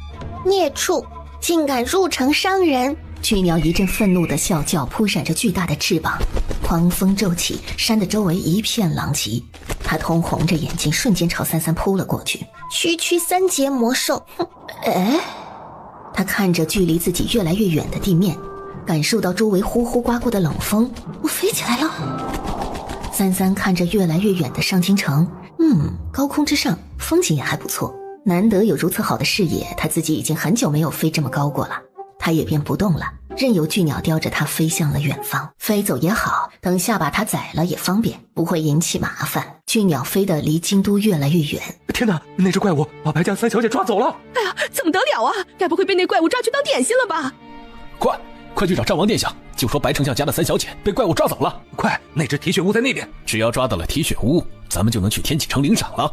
孽畜，竟敢入城伤人！巨鸟一阵愤怒的啸叫，扑闪着巨大的翅膀，狂风骤起，山的周围一片狼藉。他通红着眼睛，瞬间朝三三扑了过去。区三节魔兽，哎，他看着距离自己越来越远的地面，感受到周围呼呼刮过的冷风，我飞起来了。三三看着越来越远的上京城，高空之上风景也还不错，难得有如此好的视野，他自己已经很久没有飞这么高过了。他也便不动了，任由巨鸟叼着他飞向了远方。飞走也好，等下把他宰了也方便，不会引起麻烦。巨鸟飞得离京都越来越远。天哪，那只怪物把白家三小姐抓走了！哎呀，怎么得了啊？该不会被那怪物抓去当点心了吧？快去找战王殿下，就说白丞相家的三小姐被怪物抓走了。快，那只铁血乌在那边。只要抓到了铁血乌，咱们就能去天启城领赏了。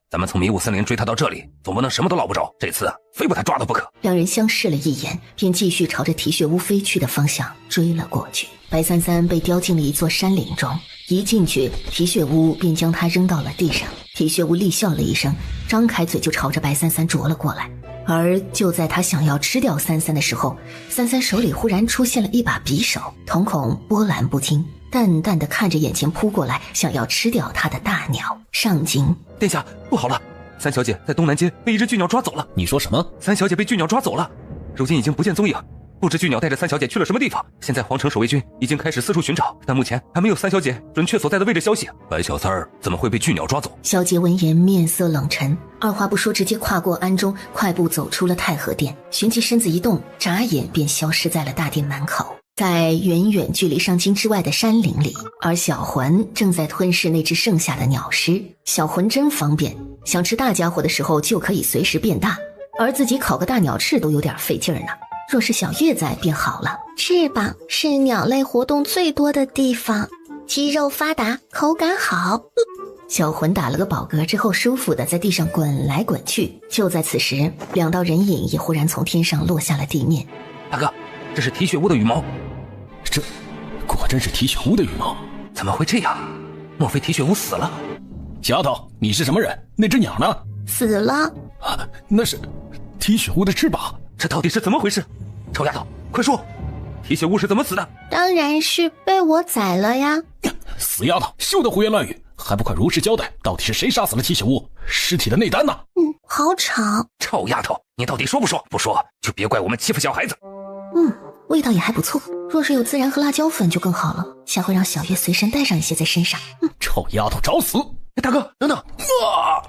咱们从迷雾森林追他到这里，总不能什么都捞不着，这次非把他抓到不可。两人相视了一眼，便继续朝着铁血乌飞去的方向追了过去。白三三被叼进了一座山岭中，一进去，铁血乌便将他扔到了地上。铁血乌厉笑了一声，张开嘴就朝着白三三啄了过来。而就在他想要吃掉三三的时候，三三手里忽然出现了一把匕首，瞳孔波澜不惊，淡淡的看着眼前扑过来想要吃掉他的大鸟。上京，殿下，不好了，三小姐在东南街被一只巨鸟抓走了。你说什么？三小姐被巨鸟抓走了，如今已经不见踪影，不知巨鸟带着三小姐去了什么地方。现在皇城守卫军已经开始四处寻找，但目前还没有三小姐准确所在的位置消息。白小三儿怎么会被巨鸟抓走？萧杰闻言面色冷沉，二话不说直接跨过安中，快步走出了太和殿，旋即身子一动，眨眼便消失在了大殿门口。在远远距离上京之外的山林里，而小魂正在吞噬那只剩下的鸟尸。小魂真方便，想吃大家伙的时候就可以随时变大，而自己烤个大鸟翅都有点费劲儿呢。若是小月在便好了。翅膀是鸟类活动最多的地方，肌肉发达，口感好。小魂打了个饱嗝之后，舒服的在地上滚来滚去。就在此时，两道人影也忽然从天上落下了地面。大哥，这是铁血乌的羽毛。这果真是铁血乌的羽毛？怎么会这样？莫非铁血乌死了？小丫头，你是什么人？那只鸟呢？死了。那是铁血乌的翅膀。这到底是怎么回事？臭丫头，快说，铁血乌是怎么死的？当然是被我宰了呀！死丫头，休得胡言乱语，还不快如实交代，到底是谁杀死了铁血乌？尸体的内丹呢？好吵！臭丫头，你到底说不说？不说就别怪我们欺负小孩子。味道也还不错，若是有孜然和辣椒粉就更好了，下回让小月随身带上一些在身上。臭丫头找死！大哥，等等！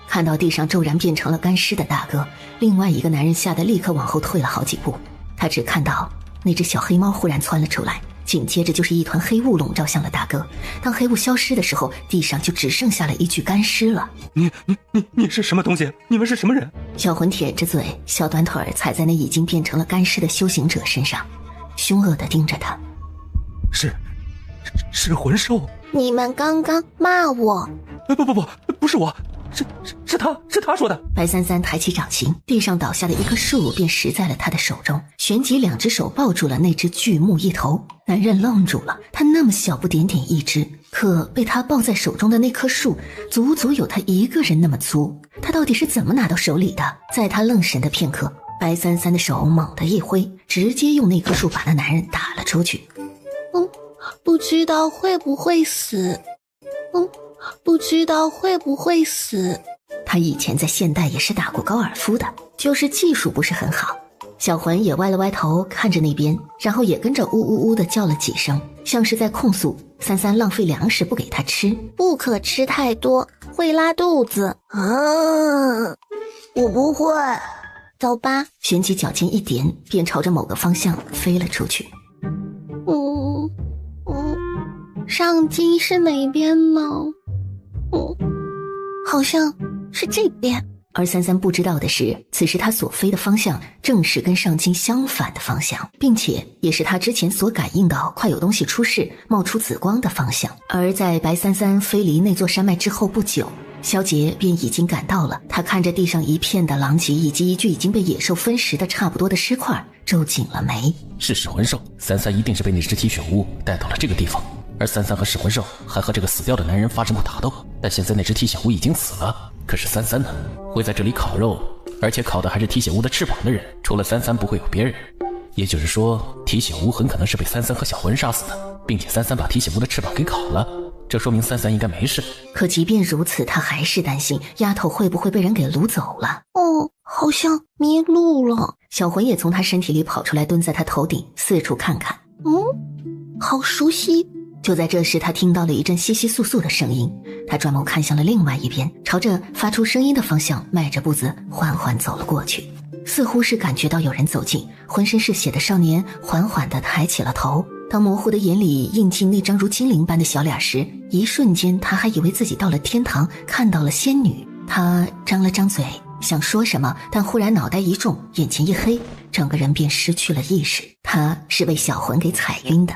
看到地上骤然变成了干尸的大哥，另外一个男人吓得立刻往后退了好几步。他只看到那只小黑猫忽然窜了出来，紧接着就是一团黑雾笼罩向了大哥。当黑雾消失的时候，地上就只剩下了一具干尸了。你是什么东西？你们是什么人？小魂舔着嘴，小短腿踩在那已经变成了干尸的修行者身上，凶恶地盯着他。是魂兽。你们刚刚骂我？不是我，是他说的。白三三抬起掌心，地上倒下的一棵树便拾在了他的手中，旋即两只手抱住了那只巨木一头。男人愣住了，他那么小不点点一只，可被他抱在手中的那棵树足足有他一个人那么粗，他到底是怎么拿到手里的？在他愣神的片刻，白三三的手猛地一挥，直接用那棵树把那男人打了出去。不知道会不会死。不知道会不会死。他以前在现代也是打过高尔夫的，就是技术不是很好。小魂也歪了歪头看着那边，然后也跟着呜呜呜的叫了几声，像是在控诉三三浪费粮食不给他吃。不可吃太多，会拉肚子。我不会。走吧。旋即脚尖一点，便朝着某个方向飞了出去。上京是哪边呢？好像是这边。而三三不知道的是，此时他所飞的方向正是跟上清相反的方向，并且也是他之前所感应到快有东西出世冒出紫光的方向。而在白三三飞离那座山脉之后不久，萧杰便已经赶到了。他看着地上一片的狼藉以及一具已经被野兽分食的差不多的尸块，皱紧了眉。是噬魂兽，三三一定是被那只提血巫带到了这个地方，而三三和噬魂兽还和这个死掉的男人发生过打斗，但现在那只提血巫已经死了。可是三三呢？会在这里烤肉，而且烤的还是提血巫的翅膀的人，除了三三不会有别人。也就是说，提血巫很可能是被三三和小魂杀死的，并且三三把提血巫的翅膀给烤了，这说明三三应该没事。可即便如此，他还是担心丫头会不会被人给掳走了。好像迷路了。小魂也从他身体里跑出来，蹲在他头顶四处看看。好熟悉。就在这时，他听到了一阵窸窸窣窣的声音，他转眸看向了另外一边，朝着发出声音的方向迈着步子缓缓走了过去。似乎是感觉到有人走近，浑身是血的少年缓缓地抬起了头。当模糊的眼里映进那张如精灵般的小脸时，一瞬间他还以为自己到了天堂，看到了仙女。他张了张嘴想说什么，但忽然脑袋一重，眼前一黑，整个人便失去了意识。他是被小魂给踩晕的。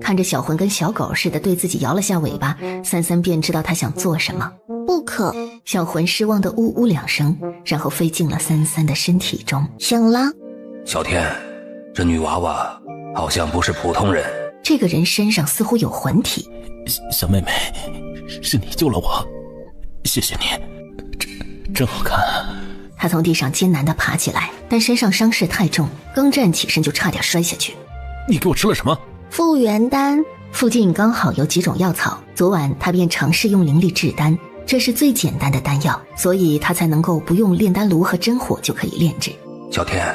看着小魂跟小狗似的对自己摇了下尾巴，三三便知道他想做什么。不可！小魂失望的呜呜两声，然后飞进了三三的身体中。醒了。小天，这女娃娃好像不是普通人。这个人身上似乎有魂体。小妹妹，是你救了我，谢谢你，真好看啊。他从地上艰难地爬起来，但身上伤势太重，刚站起身就差点摔下去。你给我吃了什么？复原丹。附近刚好有几种药草，昨晚他便尝试用灵力制丹，这是最简单的丹药，所以他才能够不用炼丹炉和真火就可以炼制。小天，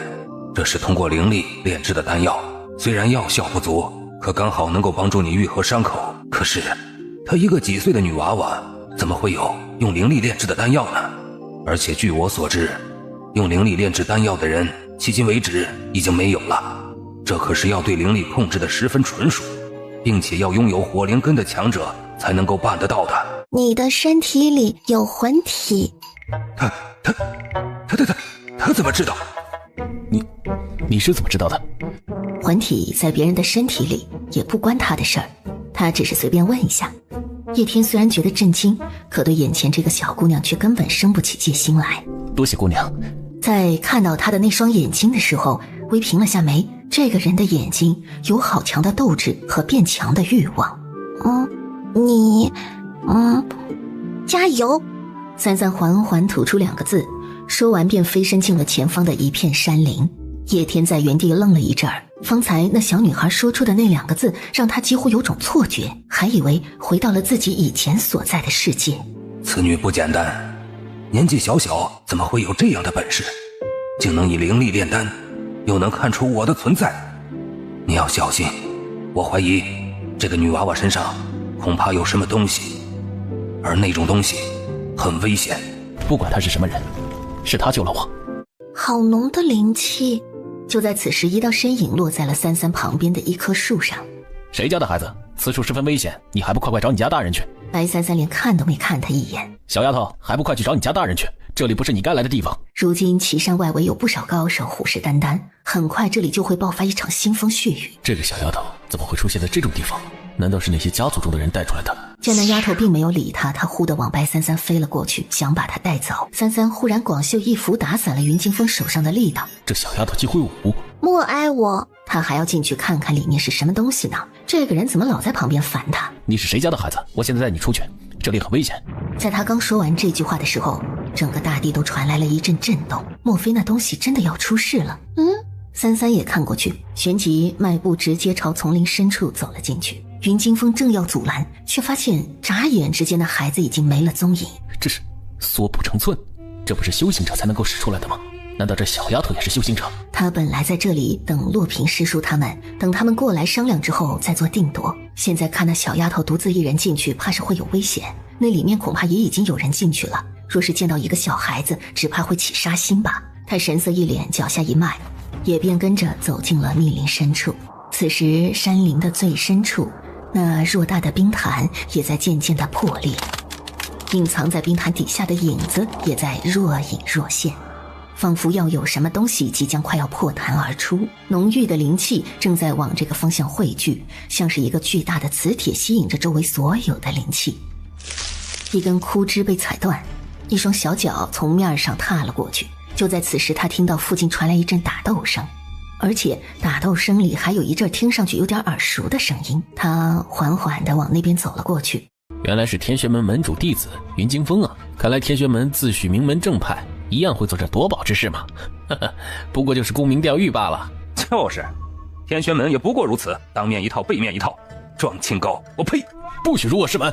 这是通过灵力炼制的丹药，虽然药效不足，可刚好能够帮助你愈合伤口。可是她一个几岁的女娃娃，怎么会有用灵力炼制的丹药呢？而且据我所知，用灵力炼制丹药的人迄今为止已经没有了，这可是要对灵力控制的十分纯熟，并且要拥有火灵根的强者才能够办得到的。你的身体里有魂体。他怎么知道？你是怎么知道的？魂体在别人的身体里也不关他的事儿，他只是随便问一下。叶天虽然觉得震惊，可对眼前这个小姑娘却根本生不起戒心来。多谢姑娘。在看到她的那双眼睛的时候，微平了下眉。这个人的眼睛有好强的斗志和变强的欲望。加油！三三缓缓吐出2个字，说完便飞身进了前方的一片山林。叶天在原地愣了一阵儿，方才那小女孩说出的那2个字让他几乎有种错觉，还以为回到了自己以前所在的世界。此女不简单，年纪小小怎么会有这样的本事，竟能以灵力炼丹，又能看出我的存在。你要小心，我怀疑这个女娃娃身上恐怕有什么东西，而那种东西很危险。不管她是什么人，是她救了我。好浓的灵气。就在此时，一道身影落在了三三旁边的一棵树上。谁家的孩子？此处十分危险，你还不快快找你家大人去。白三三连看都没看他一眼。小丫头，还不快去找你家大人去，这里不是你该来的地方。如今岐山外围有不少高手虎视眈眈，很快这里就会爆发一场腥风血雨。这个小丫头怎么会出现在这种地方？难道是那些家族中的人带出来的？见那丫头并没有理他，他忽地往白三三飞了过去，想把她带走。三三忽然广袖一拂，打散了云清风手上的力道。这小丫头既会武，莫挨我！他还要进去看看里面是什么东西呢？这个人怎么老在旁边烦他？你是谁家的孩子？我现在带你出去，这里很危险。在他刚说完这句话的时候，整个大地都传来了一阵震动。莫非那东西真的要出事了？三三也看过去，旋即迈步直接朝丛林深处走了进去。云惊风正要阻拦，却发现眨眼之间的孩子已经没了踪影。这是缩不成寸，这不是修行者才能够使出来的吗？难道这小丫头也是修行者？他本来在这里等洛平师叔他们，等他们过来商量之后再做定夺。现在看那小丫头独自一人进去，怕是会有危险。那里面恐怕也已经有人进去了，若是见到一个小孩子，只怕会起杀心吧。他神色一敛，脚下一迈，也便跟着走进了密林深处。此时山林的最深处，那偌大的冰潭也在渐渐的破裂。隐藏在冰潭底下的影子也在若隐若现，仿佛要有什么东西即将快要破潭而出。浓郁的灵气正在往这个方向汇聚，像是一个巨大的磁铁吸引着周围所有的灵气。一根枯枝被踩断，一双小脚从面上踏了过去。就在此时，他听到附近传来一阵打斗声，而且打斗声里还有一阵听上去有点耳熟的声音。他缓缓地往那边走了过去。原来是天玄门门主弟子云惊风啊！看来天玄门自诩名门正派，一样会做这夺宝之事嘛。不过就是沽名钓誉罢了。就是，天玄门也不过如此，当面一套背面一套，壮清高，我呸！不许入我师门！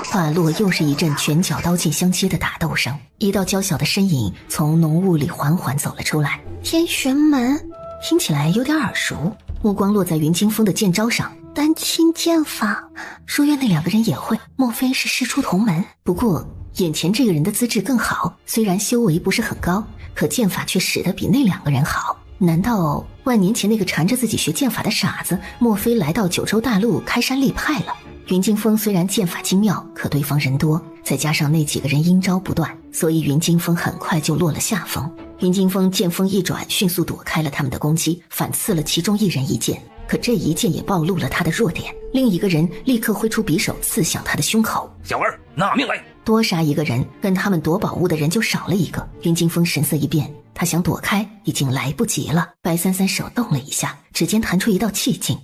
话落，又是一阵拳脚刀剑相接的打斗声，一道娇小的身影从浓雾里缓缓走了出来。天玄门听起来有点耳熟，目光落在云惊风的剑招上。丹青剑法，书院那两个人也会，莫非是师出同门？不过眼前这个人的资质更好，虽然修为不是很高，可剑法却使得比那两个人好。难道万年前那个缠着自己学剑法的傻子，莫非来到九州大陆开山立派了？云惊风虽然剑法精妙，可对方人多，再加上那几个人阴招不断，所以云惊风很快就落了下风。云惊风剑锋一转，迅速躲开了他们的攻击，反刺了其中一人一剑。可这一剑也暴露了他的弱点，另一个人立刻挥出匕首刺向他的胸口。小儿，拿命来！多杀一个人，跟他们夺宝物的人就少了一个。云惊风神色一变，他想躲开，已经来不及了。白三三手动了一下，指尖弹出一道气劲。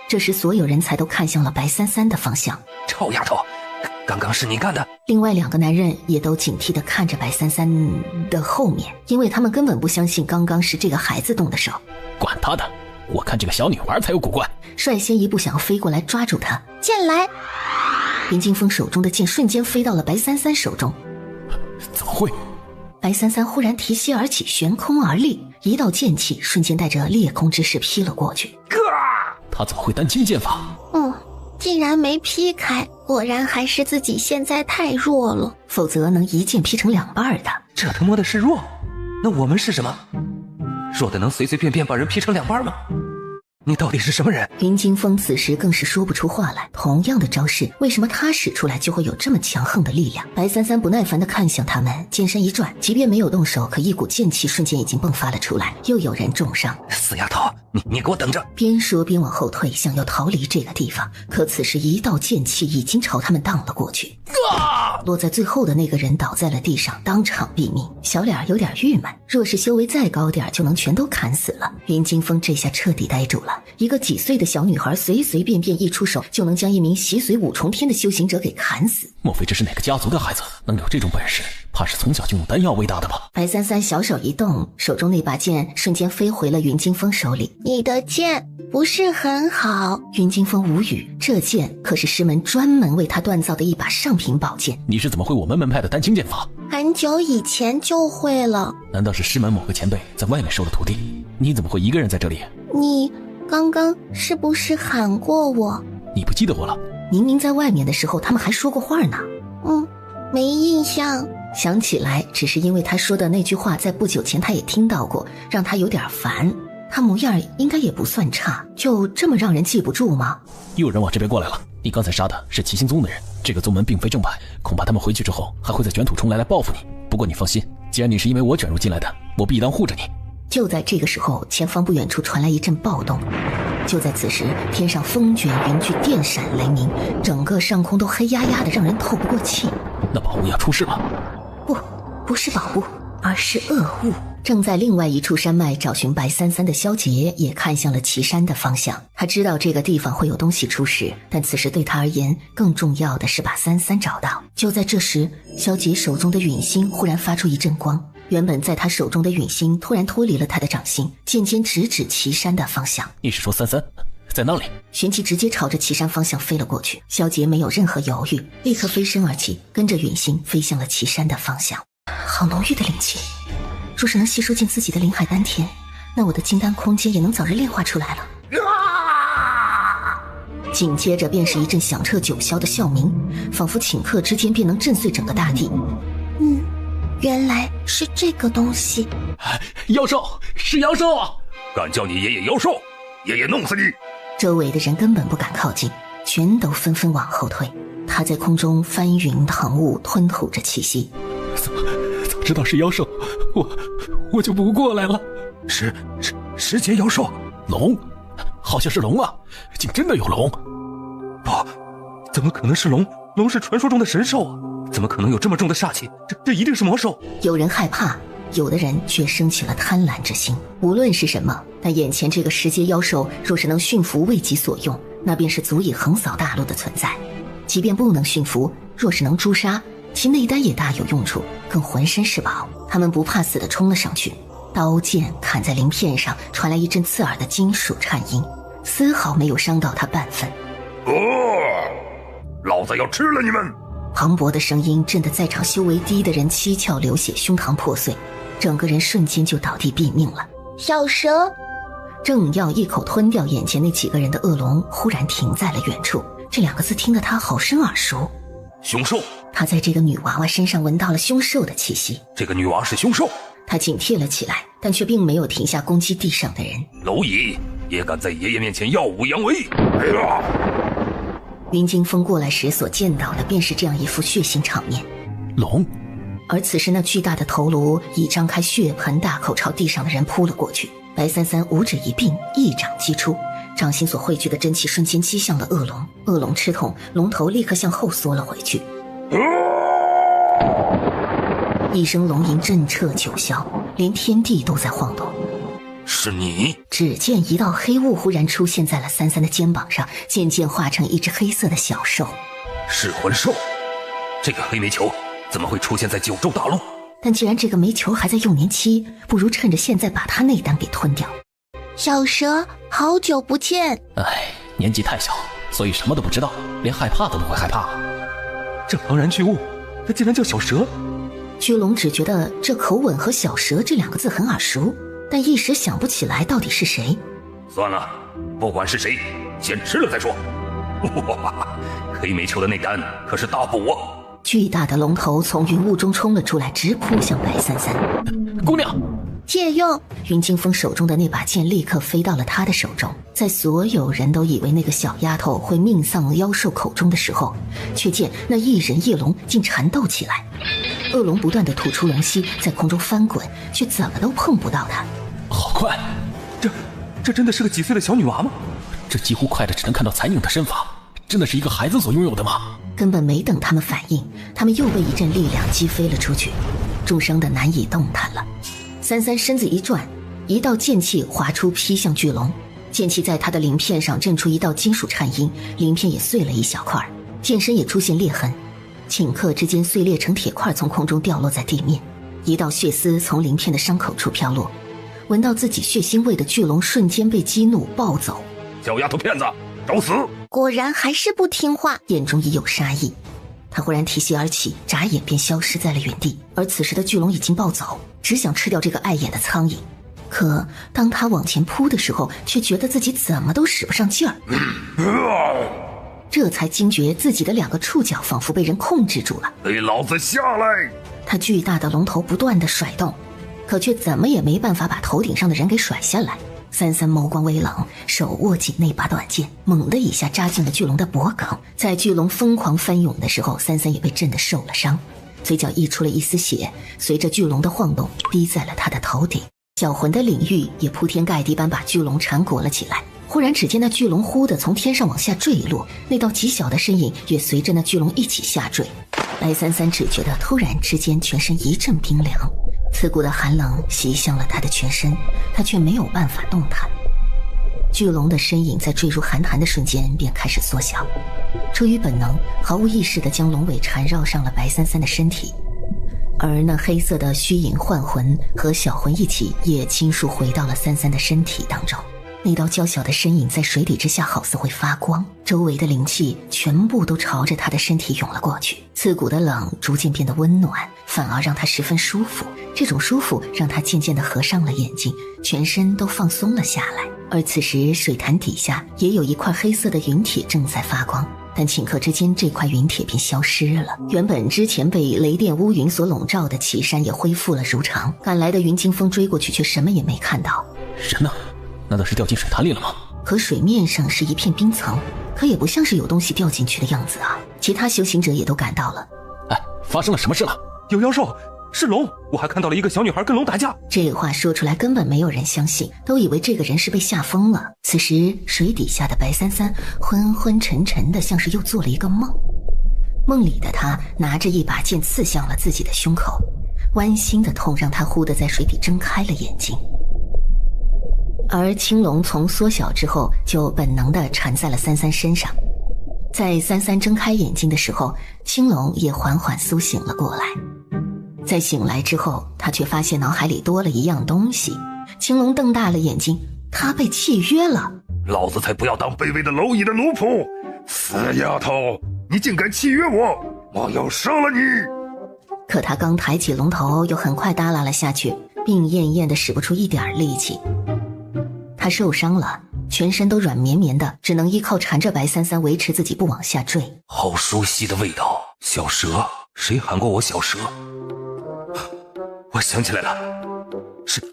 这时所有人才都看向了白三三的方向。臭丫头，刚刚是你干的！另外两个男人也都警惕地看着白三三的后面，因为他们根本不相信刚刚是这个孩子动的手。管他的，我看这个小女孩才有古怪。率先一步想要飞过来抓住他，剑来！云惊风手中的剑瞬间飞到了白三三手中。怎么会？白三三忽然提膝而起，悬空而立，一道剑气瞬间带着裂空之势劈了过去。他怎么会丹青剑法？竟然没劈开，果然还是自己现在太弱了，否则能一剑劈成两半的。这他妈的是弱，那我们是什么？弱的能随随便便把人劈成两半吗？你到底是什么人？云惊风此时更是说不出话来。同样的招式，为什么他使出来就会有这么强横的力量？白三三不耐烦地看向他们，剑身一转，即便没有动手，可一股剑气瞬间已经迸发了出来。又有人重伤。死丫头，你给我等着！边说边往后退，想要逃离这个地方。可此时一道剑气已经朝他们荡了过去。落在最后的那个人倒在了地上，当场毙命。小脸有点郁闷，若是修为再高点，就能全都砍死了。云惊风这下彻底呆住了。一个几岁的小女孩随随便便一出手就能将一名习随五重天的修行者给砍死，莫非这是哪个家族的孩子能有这种本事？怕是从小就用丹药喂大的吧？白三三小手一动，手中那把剑瞬间飞回了云惊风手里。你的剑不是很好。云惊风无语，这剑可是师门专门为他锻造的一把上品宝剑。你是怎么会我们门派的丹青剑法？很久以前就会了。难道是师门某个前辈在外面收了徒弟？你怎么会一个人在这里？你刚刚是不是喊过我？你不记得我了？明明在外面的时候他们还说过话呢。没印象。想起来只是因为他说的那句话在不久前他也听到过，让他有点烦。他模样应该也不算差，就这么让人记不住吗？又有人往这边过来了。你刚才杀的是齐星宗的人，这个宗门并非正派，恐怕他们回去之后还会再卷土重来报复你。不过你放心，既然你是因为我卷入进来的，我必当护着你。就在这个时候，前方不远处传来一阵暴动。就在此时，天上风卷云聚，电闪雷鸣，整个上空都黑压压的，让人透不过气。那宝物要出事了？不是宝物，而是恶物。正在另外一处山脉找寻白三三的萧杰也看向了岐山的方向。他知道这个地方会有东西出事，但此时对他而言更重要的是把三三找到。就在这时，萧杰手中的陨星忽然发出一阵光，原本在他手中的陨星突然脱离了他的掌心，渐渐直指岐山的方向。你是说三三在那里？玄奇直接朝着岐山方向飞了过去。萧杰没有任何犹豫，立刻飞身而起，跟着陨星飞向了岐山的方向。好浓郁的灵气，若是能吸收进自己的灵海丹田，那我的金丹空间也能早日炼化出来了。紧接着便是一阵响彻九霄的啸鸣，仿佛顷刻之间便能震碎整个大地。原来是这个东西。妖兽，是妖兽啊！敢叫你爷爷妖兽，爷爷弄死你！周围的人根本不敢靠近，全都纷纷往后退。他在空中翻云腾雾，吞吐着气息。早知道是妖兽，我就不过来了。石阶妖兽，龙，好像是龙啊，竟真的有龙。不，怎么可能是龙？龙是传说中的神兽啊，怎么可能有这么重的煞气？这一定是魔兽。有人害怕，有的人却升起了贪婪之心。无论是什么，但眼前这个石阶妖兽若是能驯服为己所用，那便是足以横扫大陆的存在。即便不能驯服，若是能诛杀，其内丹也大有用处，更浑身是宝。他们不怕死地冲了上去，刀剑砍在鳞片上，传来一阵刺耳的金属颤音，丝毫没有伤到他半分。老子要吃了你们！磅礴的声音震得在场修为低的人七窍流血，胸膛破碎，整个人瞬间就倒地毙命了。小蛇正要一口吞掉眼前那几个人的恶龙，忽然停在了远处。这两个字听得他好生耳熟。凶兽！他在这个女娃娃身上闻到了凶兽的气息。这个女娃是凶兽！他警惕了起来，但却并没有停下攻击地上的人。蝼蚁也敢在爷爷面前耀武扬威！哎呀！云惊风过来时所见到的便是这样一副血腥场面。龙，而此时那巨大的头颅已张开血盆大口朝地上的人扑了过去。白三三五指一并，一掌击出，掌心所汇聚的真气瞬间击向了恶龙。恶龙吃痛，龙头立刻向后缩了回去。一声龙吟震彻九霄，连天地都在晃动。是你！只见一道黑雾忽然出现在了三三的肩膀上，渐渐化成一只黑色的小兽。噬魂兽！这个黑煤球怎么会出现在九州大陆？但既然这个煤球还在幼年期，不如趁着现在把它内丹给吞掉。小蛇，好久不见。年纪太小，所以什么都不知道，连害怕都不会害怕。这庞然巨物，它竟然叫小蛇！巨龙只觉得这口吻和小蛇这两个字很耳熟，但一时想不起来到底是谁。算了，不管是谁，先吃了再说。哇，黑煤球的内丹可是大补啊！巨大的龙头从云雾中冲了出来，直扑向白三三。姑娘，借用！云惊风手中的那把剑立刻飞到了他的手中。在所有人都以为那个小丫头会命丧妖兽口中的时候，却见那一人一龙竟缠斗起来。恶龙不断地吐出龙息，在空中翻滚，却怎么都碰不到他。好快！这真的是个几岁的小女娃吗？这几乎快的只能看到残影的身法，真的是一个孩子所拥有的吗？根本没等他们反应，他们又被一阵力量击飞了出去，重伤的难以动弹了。三三身子一转，一道剑气划出劈向巨龙，剑气在他的鳞片上震出一道金属颤音，鳞片也碎了一小块，剑身也出现裂痕，顷刻之间碎裂成铁块，从空中掉落在地面。一道血丝从鳞片的伤口处飘落，闻到自己血腥味的巨龙瞬间被激怒暴走。小丫头片子，找死！果然还是不听话，眼中已有杀意。他忽然提膝而起，眨眼便消失在了原地。而此时的巨龙已经暴走，只想吃掉这个碍眼的苍蝇。可当他往前扑的时候，却觉得自己怎么都使不上劲儿。这才惊觉自己的两个触角仿佛被人控制住了。给老子下来！他巨大的龙头不断地甩动，可却怎么也没办法把头顶上的人给甩下来。三三眸光微冷，手握紧那把短剑，猛地一下扎进了巨龙的脖颈。在巨龙疯狂翻涌的时候，三三也被震得受了伤，嘴角溢出了一丝血，随着巨龙的晃动滴在了他的头顶。小魂的领域也铺天盖地般把巨龙缠裹了起来。忽然只见那巨龙忽地从天上往下坠落，那道极小的身影也随着那巨龙一起下坠。白三三只觉得突然之间全身一阵冰凉，刺骨的寒冷袭向了他的全身，他却没有办法动弹。巨龙的身影在坠入寒潭的瞬间便开始缩小，出于本能，毫无意识地将龙尾缠绕上了白三三的身体，而那黑色的虚影幻魂和小魂一起也倾数回到了三三的身体当中。那道娇小的身影在水底之下好似会发光，周围的灵气全部都朝着他的身体涌了过去，刺骨的冷逐渐变得温暖，反而让他十分舒服。这种舒服让他渐渐地合上了眼睛，全身都放松了下来。而此时水潭底下也有一块黑色的云铁正在发光，但顷刻之间这块云铁便消失了，原本之前被雷电乌云所笼罩的岐山也恢复了如常。赶来的云惊风追过去，却什么也没看到。人呢？难道是掉进水潭里了吗？可水面上是一片冰层，可也不像是有东西掉进去的样子啊。其他修行者也都赶到了。哎，发生了什么事了？有妖兽，是龙，我还看到了一个小女孩跟龙打架。这话说出来根本没有人相信，都以为这个人是被吓疯了。此时水底下的白三三昏昏沉沉的，像是又做了一个梦。梦里的他拿着一把剑刺向了自己的胸口，剜心的痛让他忽地在水底睁开了眼睛。而青龙从缩小之后就本能地缠在了三三身上。在三三睁开眼睛的时候，青龙也缓缓苏醒了过来。在醒来之后，他却发现脑海里多了一样东西。青龙瞪大了眼睛，他被契约了。老子才不要当卑微的蝼蚁的奴仆！死丫头，你竟敢契约我，我要杀了你！可他刚抬起龙头，又很快耷拉了下去，病恹恹的使不出一点力气。他受伤了，全身都软绵绵的，只能依靠缠着白三三维持自己不往下坠。好熟悉的味道，小蛇，谁喊过我小蛇？我想起来了，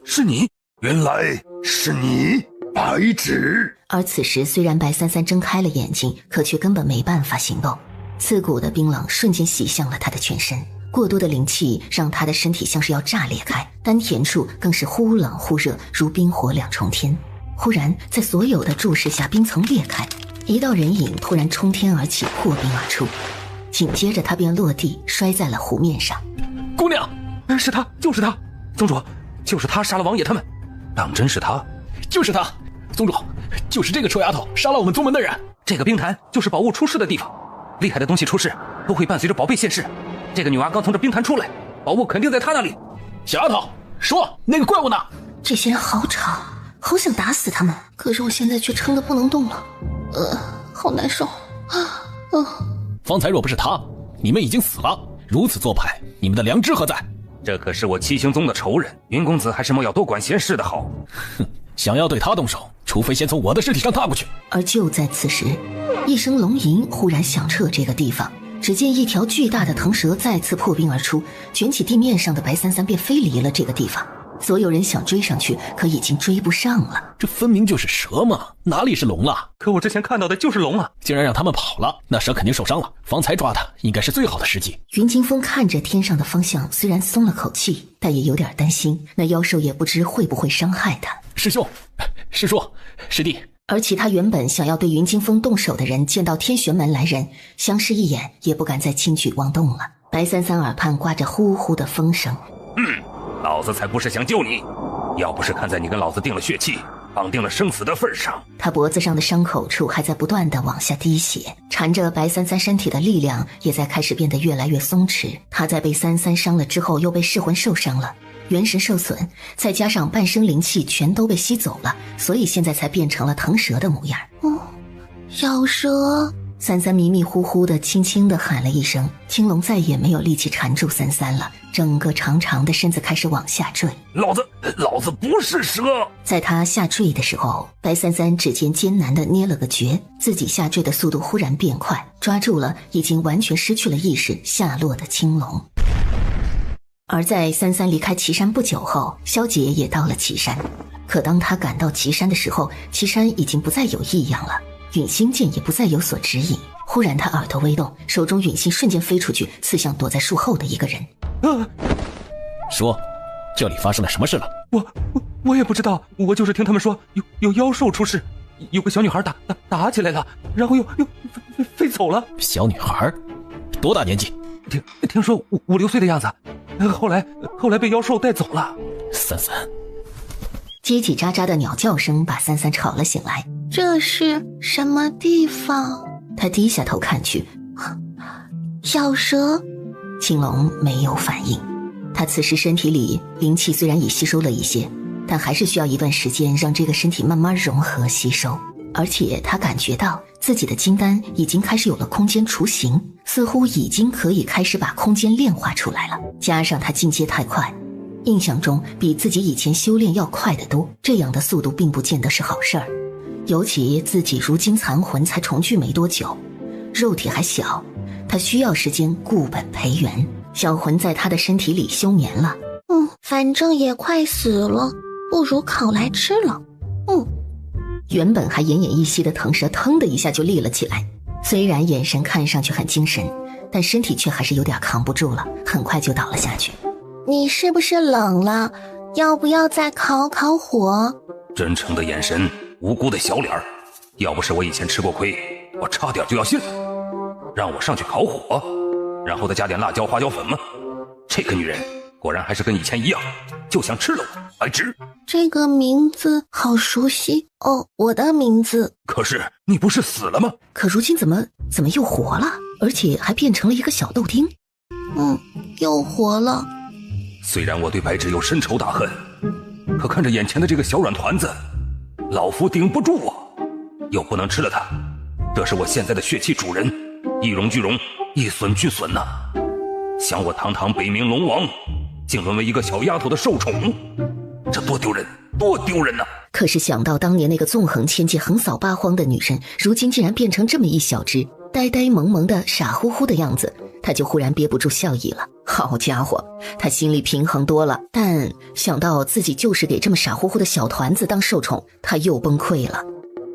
是你，原来是你，白纸。而此时虽然白三三睁开了眼睛，可却根本没办法行动。刺骨的冰冷瞬间袭向了他的全身，过多的灵气让他的身体像是要炸裂开，丹田处更是忽冷忽热，如冰火两重天。忽然在所有的注视下，冰层裂开，一道人影突然冲天而起，破冰而出，紧接着他便落地摔在了湖面上。姑娘，是他，就是他，宗主，就是他杀了王爷他们。当真是他？就是他，宗主，就是这个臭丫头杀了我们宗门的人。这个冰潭就是宝物出世的地方，厉害的东西出世都会伴随着宝贝现世。这个女娃刚从这冰潭出来，宝物肯定在她那里。小丫头，说那个怪物呢？这些人好吵，好想打死他们，可是我现在却撑得不能动了，好难受方才若不是他，你们已经死了。如此做派，你们的良知何在？这可是我七星宗的仇人，云公子还是莫要多管闲事的好。哼，想要对他动手，除非先从我的尸体上踏过去。而就在此时，一声龙吟忽然响彻这个地方，只见一条巨大的腾蛇再次破冰而出，卷起地面上的白三三便飞离了这个地方。所有人想追上去，可已经追不上了。这分明就是蛇嘛，哪里是龙了？可我之前看到的就是龙啊！竟然让他们跑了，那蛇肯定受伤了。方才抓他应该是最好的时机。云清风看着天上的方向，虽然松了口气，但也有点担心，那妖兽也不知会不会伤害他。师兄，师叔，师弟。而其他原本想要对云清风动手的人，见到天玄门来人，相视一眼，也不敢再轻举妄动了。白三三耳畔刮着呼呼的风声。老子才不是想救你，要不是看在你跟老子定了血契，绑定了生死的份上。他脖子上的伤口处还在不断的往下滴血，缠着白三三身体的力量也在开始变得越来越松弛。他在被三三伤了之后，又被噬魂受伤了，元神受损，再加上半生灵气全都被吸走了，所以现在才变成了腾蛇的模样。小蛇。三三迷迷糊糊的轻轻的喊了一声，青龙再也没有力气缠住三三了，整个长长的身子开始往下坠。老子不是蛇。在他下坠的时候，白三三指尖艰难的捏了个诀，自己下坠的速度忽然变快，抓住了已经完全失去了意识下落的青龙。而在三三离开岐山不久后，萧杰也到了岐山。可当他赶到岐山的时候，岐山已经不再有异样了，陨星剑也不再有所指引。忽然他耳朵微动，手中陨星瞬间飞出去，刺向躲在树后的一个人。说，这里发生了什么事了？我也不知道，我就是听他们说有妖兽出世，有个小女孩打起来了，然后又飞走了。小女孩多大年纪？听说5、6岁的样子，后来被妖兽带走了。三三。叽叽喳喳的鸟叫声把三三吵了醒来。这是什么地方？他低下头看去，小蛇。青龙没有反应。他此时身体里灵气虽然已吸收了一些，但还是需要一段时间让这个身体慢慢融合吸收。而且他感觉到自己的金丹已经开始有了空间雏形，似乎已经可以开始把空间炼化出来了。加上他进阶太快，印象中比自己以前修炼要快得多，这样的速度并不见得是好事儿。尤其自己如今残魂才重聚没多久，肉体还小，他需要时间固本培元。小魂在他的身体里休眠了。反正也快死了，不如烤来吃了。原本还奄奄一息的腾蛇腾的一下就立了起来，虽然眼神看上去很精神，但身体却还是有点扛不住了，很快就倒了下去。你是不是冷了？要不要再烤烤火？真诚的眼神，无辜的小脸儿，要不是我以前吃过亏，我差点就要信。让我上去烤火，然后再加点辣椒、花椒粉吗？这个女人果然还是跟以前一样，就想吃了我，白痴。这个名字好熟悉哦，我的名字。可是你不是死了吗？可如今怎么又活了，而且还变成了一个小豆丁。又活了。虽然我对白芷有深仇大恨，可看着眼前的这个小软团子，老夫顶不住啊！又不能吃了它，这是我现在的血气主人，一荣俱荣，一损俱损呐！想我堂堂北冥龙王，竟沦为一个小丫头的受宠，这多丢人，多丢人呐！可是想到当年那个纵横千界、横扫八荒的女人，如今竟然变成这么一小只，呆呆萌萌的、傻乎乎的样子，他就忽然憋不住笑意了。好家伙，他心里平衡多了，但想到自己就是给这么傻乎乎的小团子当受宠，他又崩溃了。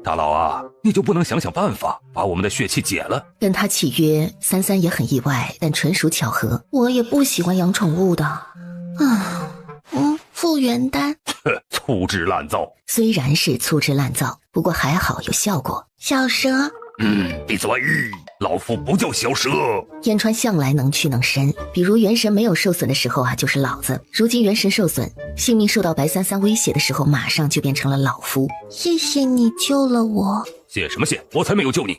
大佬啊，你就不能想想办法把我们的血气解了？跟他契约，三三也很意外，但纯属巧合。我也不喜欢养宠物的。复原丹。粗制滥造。虽然是粗制滥造，不过还好有效果。小蛇。闭嘴！老夫不叫小蛇。燕川向来能屈能伸，比如元神没有受损的时候啊，就是老子；如今元神受损，性命受到白三三威胁的时候，马上就变成了老夫。谢谢你救了我。谢什么谢？我才没有救你，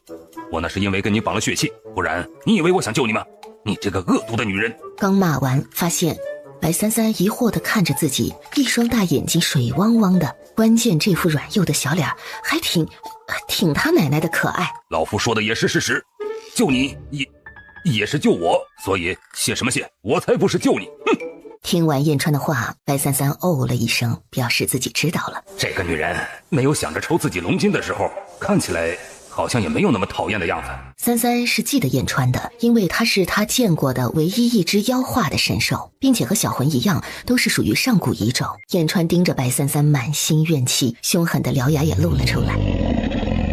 我那是因为跟你绑了血气，不然你以为我想救你吗？你这个恶毒的女人！刚骂完，发现白三三疑惑地看着自己，一双大眼睛水汪汪的，关键这副软幼的小脸还挺他奶奶的可爱。老夫说的也是事实，救你也是救我，所以谢什么谢？我才不是救你！听完燕川的话，白三三哦了一声，表示自己知道了。这个女人没有想着抽自己龙筋的时候，看起来好像也没有那么讨厌的样子。三三是记得燕川的，因为他是他见过的唯一一只妖化的神兽，并且和小魂一样，都是属于上古遗种。燕川盯着白三三，满心怨气，凶狠的獠牙也露了出来。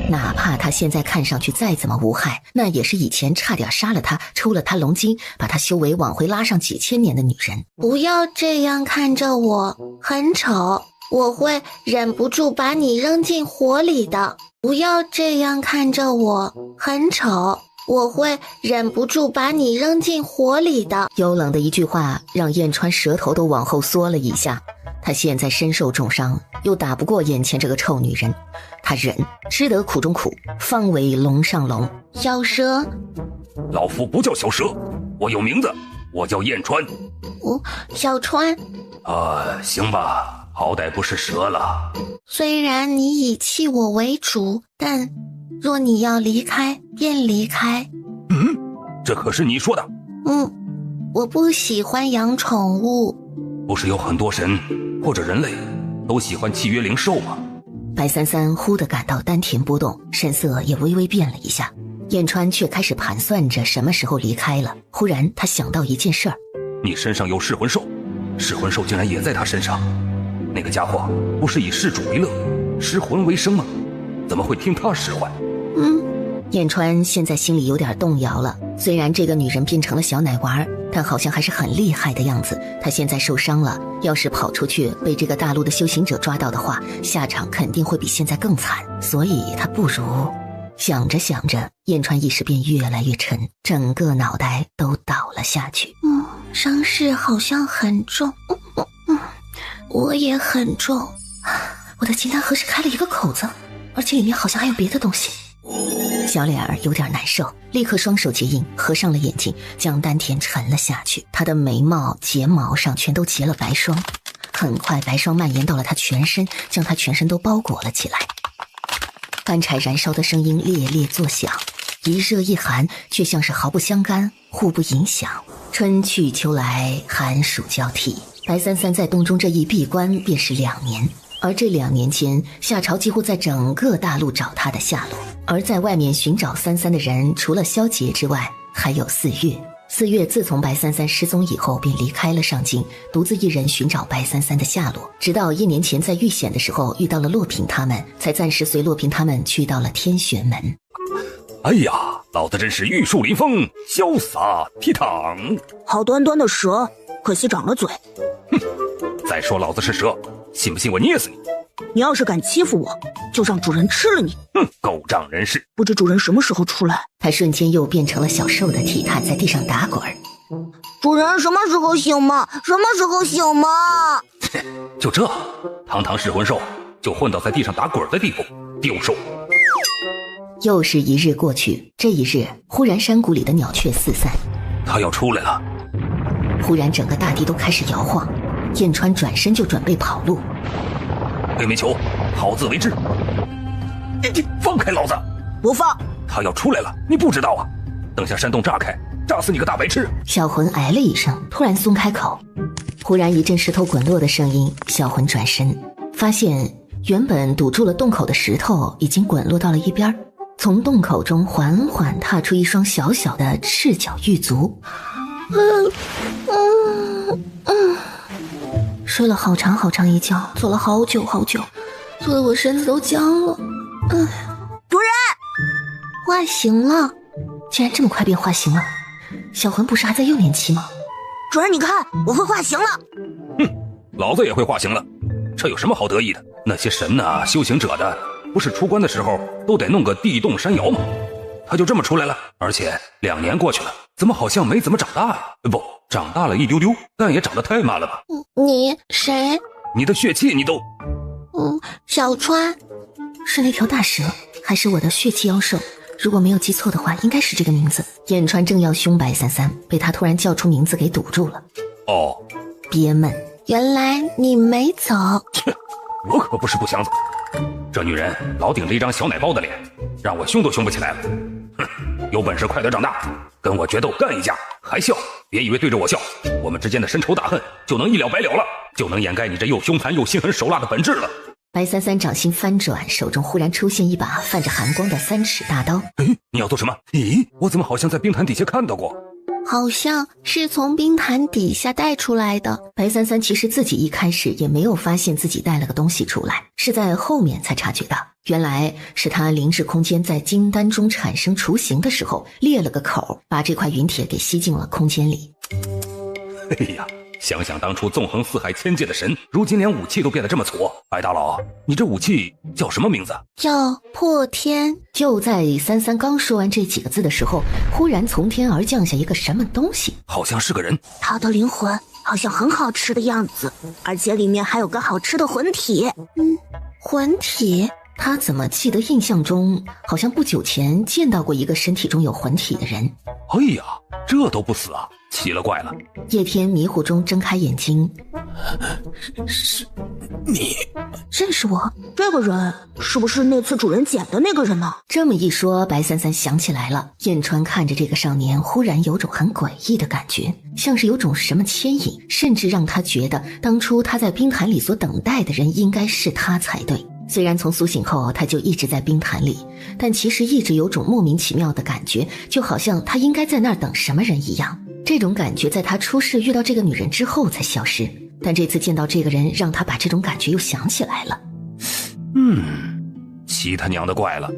哪怕他现在看上去再怎么无害，那也是以前差点杀了他，抽了他龙筋，把他修为往回拉上几千年的女人。不要这样看着我，很丑，我会忍不住把你扔进火里的。不要这样看着我，很丑，我会忍不住把你扔进火里的。幽冷的一句话让燕川舌头都往后缩了一下。他现在身受重伤，又打不过眼前这个臭女人，他忍，吃得苦中苦，方为龙上龙。小蛇。老夫不叫小蛇，我有名字，我叫燕川。小川。行吧，好歹不是蛇了。虽然你以弃我为主，但若你要离开，便离开。这可是你说的。我不喜欢养宠物。不是有很多神或者人类都喜欢契约灵兽吗？白三三忽地感到丹田波动，神色也微微变了一下。燕川却开始盘算着什么时候离开了。忽然他想到一件事儿，你身上有噬魂兽，噬魂兽竟然也在他身上。那个家伙不是以事主为乐，食魂为生吗？怎么会听他使唤？燕川现在心里有点动摇了。虽然这个女人变成了小奶娃，但好像还是很厉害的样子。她现在受伤了，要是跑出去被这个大陆的修行者抓到的话，下场肯定会比现在更惨。所以她不如……想着想着，燕川意识便越来越沉，整个脑袋都倒了下去。伤势好像很重。我也很重。我的金丹盒是开了一个口子，而且里面好像还有别的东西。小脸儿有点难受，立刻双手结印，合上了眼睛，将丹田沉了下去。他的眉毛、睫毛上全都结了白霜，很快白霜蔓延到了他全身，将他全身都包裹了起来。干柴燃烧的声音烈烈作响，一热一寒，却像是毫不相干，互不影响。春去秋来，寒暑交替，白三三在洞中这一闭关便是2年。而这2年间，夏朝几乎在整个大陆找他的下落。而在外面寻找三三的人，除了萧杰之外，还有4月。4月自从白33失踪以后，便离开了上京，独自一人寻找白33的下落。直到1年前在遇险的时候遇到了洛平他们，才暂时随洛平他们去到了天玄门。哎呀，老子真是玉树临风，潇洒倜傥。好端端的蛇，可惜长了嘴。哼，再说老子是蛇，信不信我捏死你？你要是敢欺负我，就让主人吃了你。哼，狗仗人势。不知主人什么时候出来？他瞬间又变成了小兽的体态，在地上打滚。主人什么时候醒吗？什么时候醒吗？就这，堂堂噬魂兽就混到在地上打滚的地步，丢兽。又是一日过去，这一日忽然山谷里的鸟雀四散，他要出来了。忽然整个大地都开始摇晃，燕川转身就准备跑路。黑煤球，好自为之。你放开老子！不放！他要出来了，你不知道啊？等下山洞炸开，炸死你个大白痴！小魂哎了一声，突然松开口。忽然一阵石头滚落的声音，小魂转身，发现原本堵住了洞口的石头已经滚落到了一边，从洞口中缓缓踏出一双小小的赤脚玉足。睡了好长好长一觉，做了好久好久，做的我身子都僵了。主人，化形了，竟然这么快变化形了。小魂不是还在幼年期吗？主人你看，我会化形了。哼，老子也会化形了，这有什么好得意的？那些神啊修行者的，不是出关的时候都得弄个地动山摇吗？他就这么出来了，而且2年过去了，怎么好像没怎么长大呀？不，长大了一丢丢，但也长得太慢了吧？你谁？你的血气你都……小川，是那条大蛇，还是我的血气妖兽？如果没有记错的话，应该是这个名字。燕川正要凶白33，被他突然叫出名字给堵住了。哦，憋闷。原来你没走。切，我可不是不想走。这女人老顶着一张小奶包的脸，让我凶都凶不起来了。哼，有本事快点长大，跟我决斗干一架，还笑？别以为对着我笑，我们之间的深仇大恨就能一了百了了，就能掩盖你这又凶残又心狠手辣的本质了。白33掌心翻转，手中忽然出现一把泛着寒光的3尺大刀。你要做什么？咦，我怎么好像在冰潭底下看到过？好像是从冰潭底下带出来的。白33其实自己一开始也没有发现自己带了个东西出来，是在后面才察觉到，原来是他灵智空间在金丹中产生雏形的时候裂了个口，把这块云铁给吸进了空间里。哎呀，想想当初纵横四海千界的神，如今连武器都变得这么粗。白大佬，你这武器叫什么名字？叫破天。就在33刚说完这几个字的时候，忽然从天而降下一个什么东西，好像是个人。他的灵魂好像很好吃的样子，而且里面还有个好吃的魂体。魂体？他怎么记得印象中好像不久前见到过一个身体中有魂体的人？哎呀，这都不死啊，奇了怪了。叶天迷糊中睁开眼睛，是你？认识我？这个人是不是那次主人捡的那个人呢？这么一说，白33想起来了。燕川看着这个少年，忽然有种很诡异的感觉，像是有种什么牵引，甚至让他觉得当初他在冰潭里所等待的人应该是他才对。虽然从苏醒后他就一直在冰潭里，但其实一直有种莫名其妙的感觉，就好像他应该在那儿等什么人一样。这种感觉在他出事遇到这个女人之后才消失，但这次见到这个人，让他把这种感觉又想起来了。奇他娘的怪了。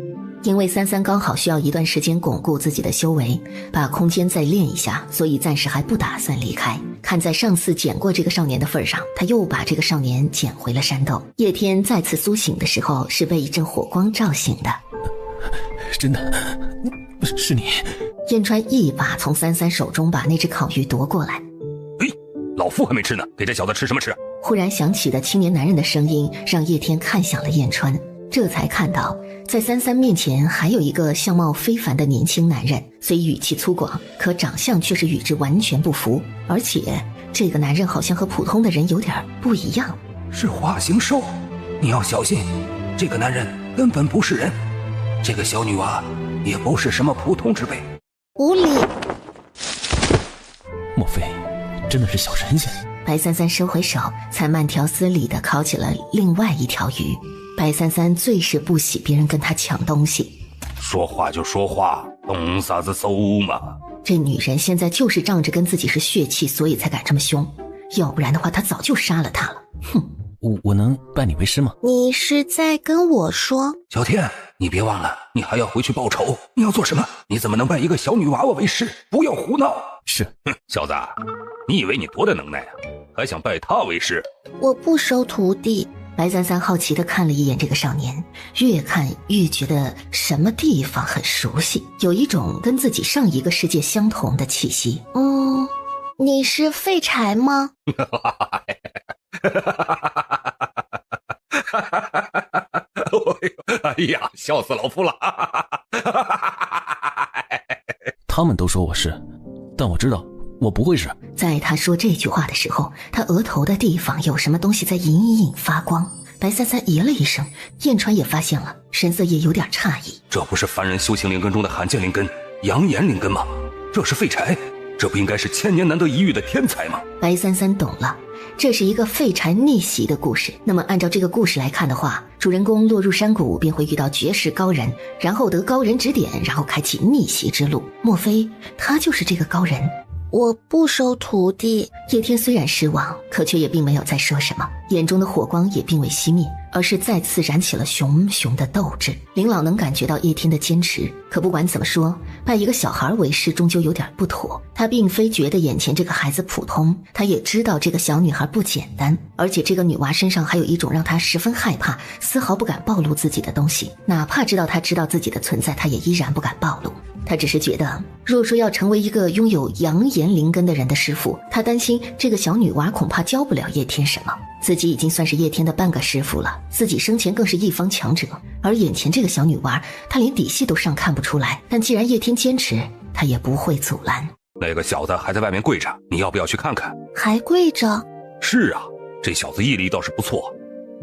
因为33刚好需要一段时间巩固自己的修为，把空间再练一下，所以暂时还不打算离开。看在上次捡过这个少年的份上，他又把这个少年捡回了山洞。叶天再次苏醒的时候，是被一阵火光照醒的。真的，是你。燕川一把从33手中把那只烤鱼夺过来。老夫还没吃呢，给这小子吃什么吃？忽然响起的青年男人的声音，让叶天看向了燕川，这才看到在33面前还有一个相貌非凡的年轻男人，虽语气粗犷，可长相却是与之完全不符，而且这个男人好像和普通的人有点不一样。是化形兽，你要小心，这个男人根本不是人，这个小女娃也不是什么普通之辈。无礼！莫非真的是小神仙？白33收回手，才慢条斯理地烤起了另外一条鱼。白33最是不喜别人跟他抢东西。说话就说话，懂啥子搜嘛？这女人现在就是仗着跟自己是血气，所以才敢这么凶，要不然的话她早就杀了他了。哼！我能拜你为师吗？你是在跟我说？小天，你别忘了，你还要回去报仇。你要做什么？你怎么能拜一个小女娃娃为师？不要胡闹！是。哼，小子，你以为你多大能耐啊？还想拜他为师？我不收徒弟。白三三好奇地看了一眼这个少年，越看越觉得什么地方很熟悉，有一种跟自己上一个世界相同的气息。你是废柴吗？哎呀，笑死老夫了！他们都说我是，但我知道我不会是。在他说这句话的时候，他额头的地方有什么东西在隐隐发光。白三三咦了一声，燕川也发现了，神色也有点诧异。这不是凡人修行灵根中的罕见灵根阳炎灵根吗？这是废柴，这不应该是千年难得一遇的天才吗？白三三懂了，这是一个废柴逆袭的故事。那么按照这个故事来看的话，主人公落入山谷便会遇到绝世高人，然后得高人指点，然后开启逆袭之路。莫非他就是这个高人？我不收徒弟。叶天虽然失望，可却也并没有再说什么，眼中的火光也并未熄灭，而是再次燃起了熊熊的斗志。林老能感觉到叶天的坚持，可不管怎么说，拜一个小孩为师终究有点不妥。他并非觉得眼前这个孩子普通，他也知道这个小女孩不简单，而且这个女娃身上还有一种让他十分害怕，丝毫不敢暴露自己的东西，哪怕知道他知道自己的存在，他也依然不敢暴露。他只是觉得，若说要成为一个拥有阳炎灵根的人的师傅，他担心这个小女娃恐怕教不了叶天什么。自己已经算是叶天的半个师傅了，自己生前更是一方强者，而眼前这个小女娃，她连底细都尚看不出来。但既然叶天坚持，他也不会阻拦。那个小子还在外面跪着，你要不要去看看？还跪着？是啊，这小子毅力倒是不错，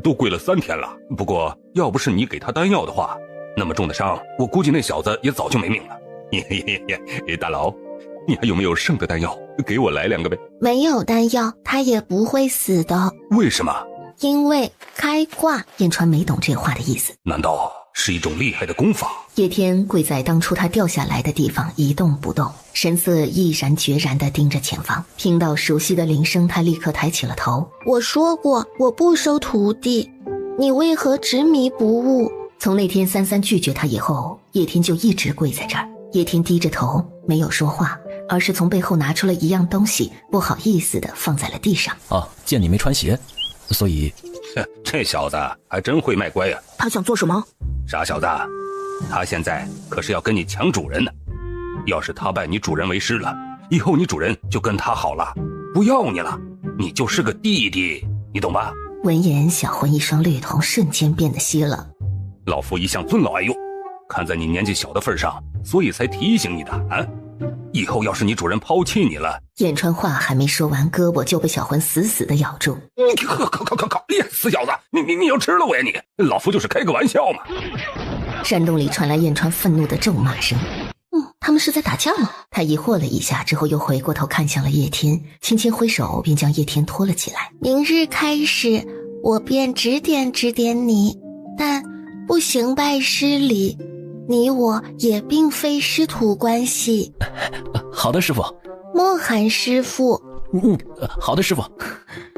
都跪了3天了。不过要不是你给他丹药的话，那么重的伤，我估计那小子也早就没命了。大佬，你还有没有剩的丹药？给我来2个呗。没有丹药，他也不会死的。为什么？因为开挂。燕川没懂这话的意思。难道是一种厉害的功法？叶天跪在当初他掉下来的地方一动不动，神色毅然决然地盯着前方。听到熟悉的铃声，他立刻抬起了头。我说过我不收徒弟，你为何执迷不悟？从那天三三拒绝他以后，叶天就一直跪在这儿。叶天低着头没有说话，而是从背后拿出了一样东西，不好意思地放在了地上。见你没穿鞋，所以这小子还真会卖乖呀。他想做什么？傻小子，他现在可是要跟你抢主人呢。要是他拜你主人为师了，以后你主人就跟他好了，不要你了，你就是个弟弟，你懂吧？闻言，小魂一双绿瞳瞬间变得稀冷。老夫一向尊老爱幼，看在你年纪小的份上，所以才提醒你的啊。以后要是你主人抛弃你了……燕川话还没说完，胳膊就被小魂死死地咬住。靠！呀，死小子，你要吃了我呀你！老夫就是开个玩笑嘛。山洞里传来燕川愤怒的咒骂声。他们是在打架吗？他疑惑了一下，之后又回过头看向了叶天，轻轻挥手便将叶天拖了起来。明日开始，我便指点指点你，但不行拜师礼，你我也并非师徒关系。好的，师傅。莫喊师傅。好的，师傅。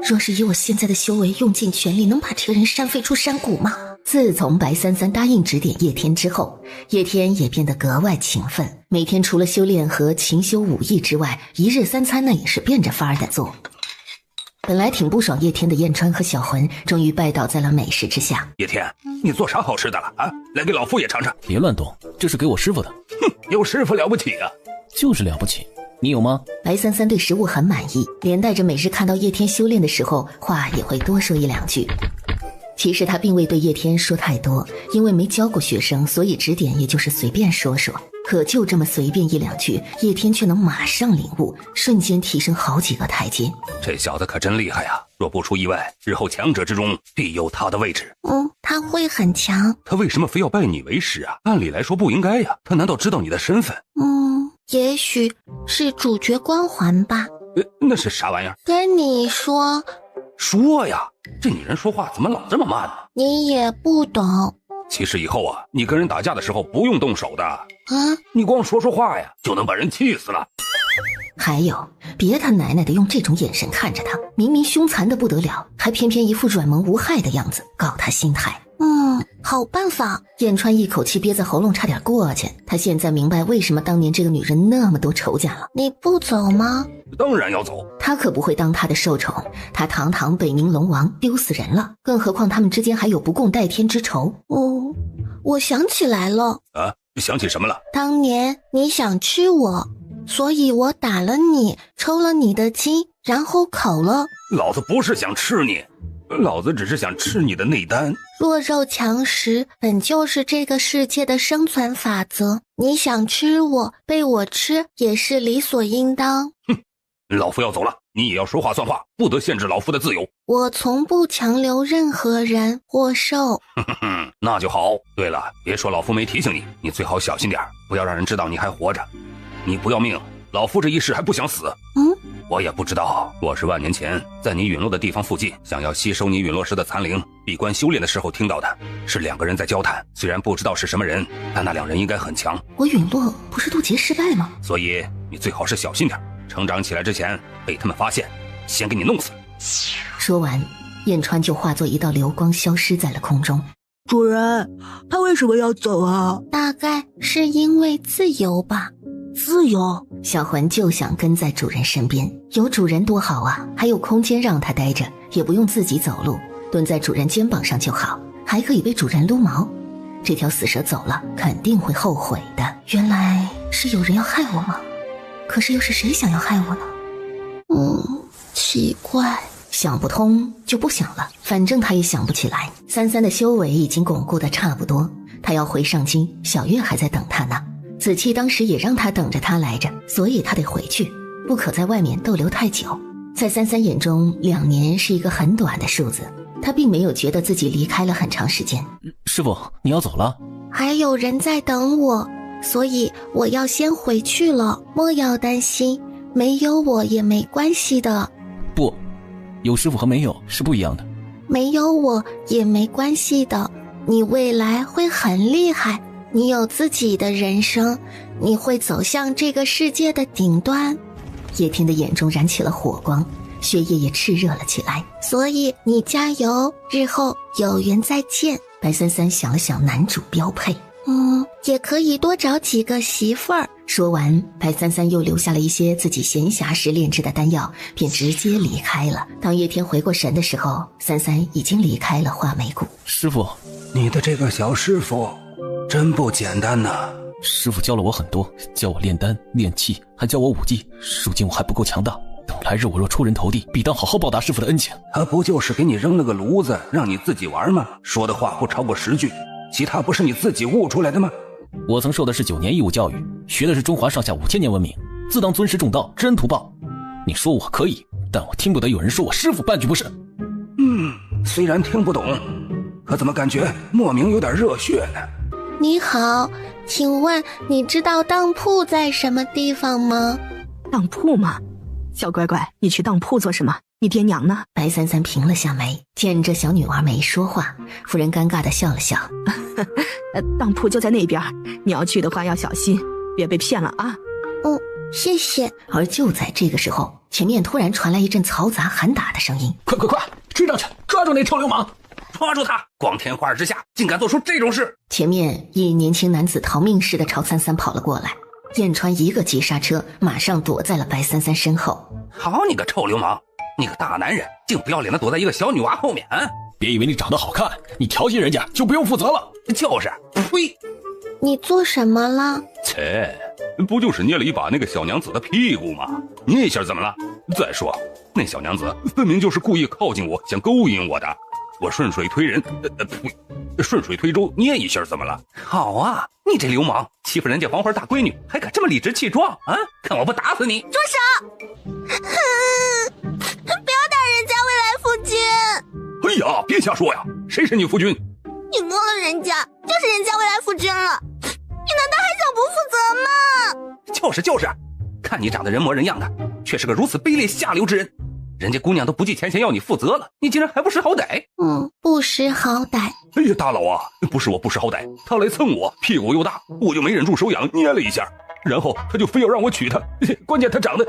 若是以我现在的修为，用尽全力能把这个人扇飞出山谷吗？自从白三三答应指点叶天之后，叶天也变得格外勤奋，每天除了修炼和勤修武艺之外，一日3餐那也是变着法儿的做。本来挺不爽叶天的燕川和小魂，终于拜倒在了美食之下。叶天，你做啥好吃的了啊？来给老夫也尝尝。别乱动，这是给我师傅的。有师傅了不起啊？就是了不起。你有吗？白三三对食物很满意，连带着每日看到叶天修炼的时候，话也会多说1、2句。其实他并未对叶天说太多，因为没教过学生，所以指点也就是随便说说。可就这么随便1、2句，叶天却能马上领悟，瞬间提升好几个台阶。这小子可真厉害啊！若不出意外，日后强者之中必有他的位置。他会很强。他为什么非要拜你为师啊？按理来说不应该呀。他难道知道你的身份？也许是主角光环吧。那是啥玩意儿？跟你说呀，这女人说话怎么老这么慢呢？你也不懂。其实以后啊，你跟人打架的时候不用动手的啊，你光说说话呀，就能把人气死了。还有，别他奶奶的用这种眼神看着他，明明凶残的不得了，还偏偏一副软萌无害的样子，搞他心态。好办法。燕川一口气憋在喉咙，差点过去。他现在明白为什么当年这个女人那么多仇家了。你不走吗？当然要走。他可不会当他的受宠，他堂堂北冥龙王丢死人了，更何况他们之间还有不共戴天之仇。我想起来了。啊，想起什么了？当年你想吃我，所以我打了你，抽了你的筋，然后烤了。老子不是想吃你，老子只是想吃你的内丹。弱肉强食本就是这个世界的生存法则，你想吃我，被我吃也是理所应当。哼，老夫要走了，你也要说话算话，不得限制老夫的自由。我从不强留任何人或兽。那就好。对了，别说老夫没提醒你，你最好小心点，不要让人知道你还活着。你不要命，老夫这一世还不想死。我也不知道，我是万年前在你陨落的地方附近，想要吸收你陨落时的残灵，闭关修炼的时候听到的，是2个人在交谈。虽然不知道是什么人，但那2人应该很强。我陨落不是渡劫失败吗？所以你最好是小心点，成长起来之前被他们发现，先给你弄死。说完，燕川就化作一道流光消失在了空中。主人，他为什么要走啊？大概是因为自由吧。自由？小魂就想跟在主人身边，有主人多好啊，还有空间让他待着，也不用自己走路，蹲在主人肩膀上就好，还可以被主人撸毛。这条死蛇走了，肯定会后悔的。原来是有人要害我吗？可是又是谁想要害我呢？奇怪。想不通就不想了，反正他也想不起来。33的修为已经巩固的差不多，他要回上京，小月还在等他呢。子期当时也让他等着他来着，所以他得回去，不可在外面逗留太久。在33眼中，2年是一个很短的数字，他并没有觉得自己离开了很长时间。师傅，你要走了？还有人在等我，所以我要先回去了。莫要担心，没有我也没关系的。不，有师傅和没有是不一样的。没有我也没关系的，你未来会很厉害，你有自己的人生，你会走向这个世界的顶端。叶天的眼中燃起了火光，血液也炽热了起来。所以你加油，日后有缘再见。白33想了想男主标配，也可以多找几个媳妇儿。说完，白33又留下了一些自己闲暇时炼制的丹药，便直接离开了。当叶天回过神的时候，33已经离开了画眉谷。师傅，你的这个小师傅真不简单呐。师傅教了我很多，教我炼丹炼气，还教我武技，如今我还不够强大，等来日我若出人头地，必当好好报答师傅的恩情。他不就是给你扔了个炉子让你自己玩吗？说的话不超过10句，其他不是你自己悟出来的吗？我曾受的是9年义务教育，学的是中华上下5000年文明，自当尊师重道，知恩图报。你说我可以，但我听不得有人说我师傅半句不是。虽然听不懂，可怎么感觉莫名有点热血呢？你好，请问你知道当铺在什么地方吗？当铺吗？小乖乖，你去当铺做什么？你爹娘呢？白33平了下眉，见这小女娃没说话，夫人尴尬地笑了笑。当铺就在那边，你要去的话要小心，别被骗了啊。谢谢。而就在这个时候，前面突然传来一阵嘈杂喊打的声音。快，追上去，抓住那臭流氓！抓住他！光天化日之下，竟敢做出这种事！前面一年轻男子逃命似的朝33跑了过来，燕川一个急刹车，马上躲在了白33身后。好你个臭流氓，你个大男人，竟不要脸的躲在一个小女娃后面啊！别以为你长得好看，你调戏人家就不用负责了。就是，呸！你做什么了？切，不就是捏了一把那个小娘子的屁股吗？捏一下怎么了？再说，那小娘子分明就是故意靠近我，想勾引我的。我顺水推人，顺水推舟捏一下怎么了？好啊，你这流氓，欺负人家黄花大闺女，还敢这么理直气壮啊？看我不打死你！住手！不要打人家未来夫君！哎呀，别瞎说呀！谁是你夫君？你摸了人家，就是人家未来夫君了。你难道还想不负责吗？就是，看你长得人模人样的，却是个如此卑劣下流之人。人家姑娘都不计前嫌要你负责了，你竟然还不识好歹？不识好歹，哎呀，大佬啊，不是我不识好歹，他来蹭我，屁股又大，我就没忍住手痒捏了一下，然后他就非要让我娶她，关键他长得……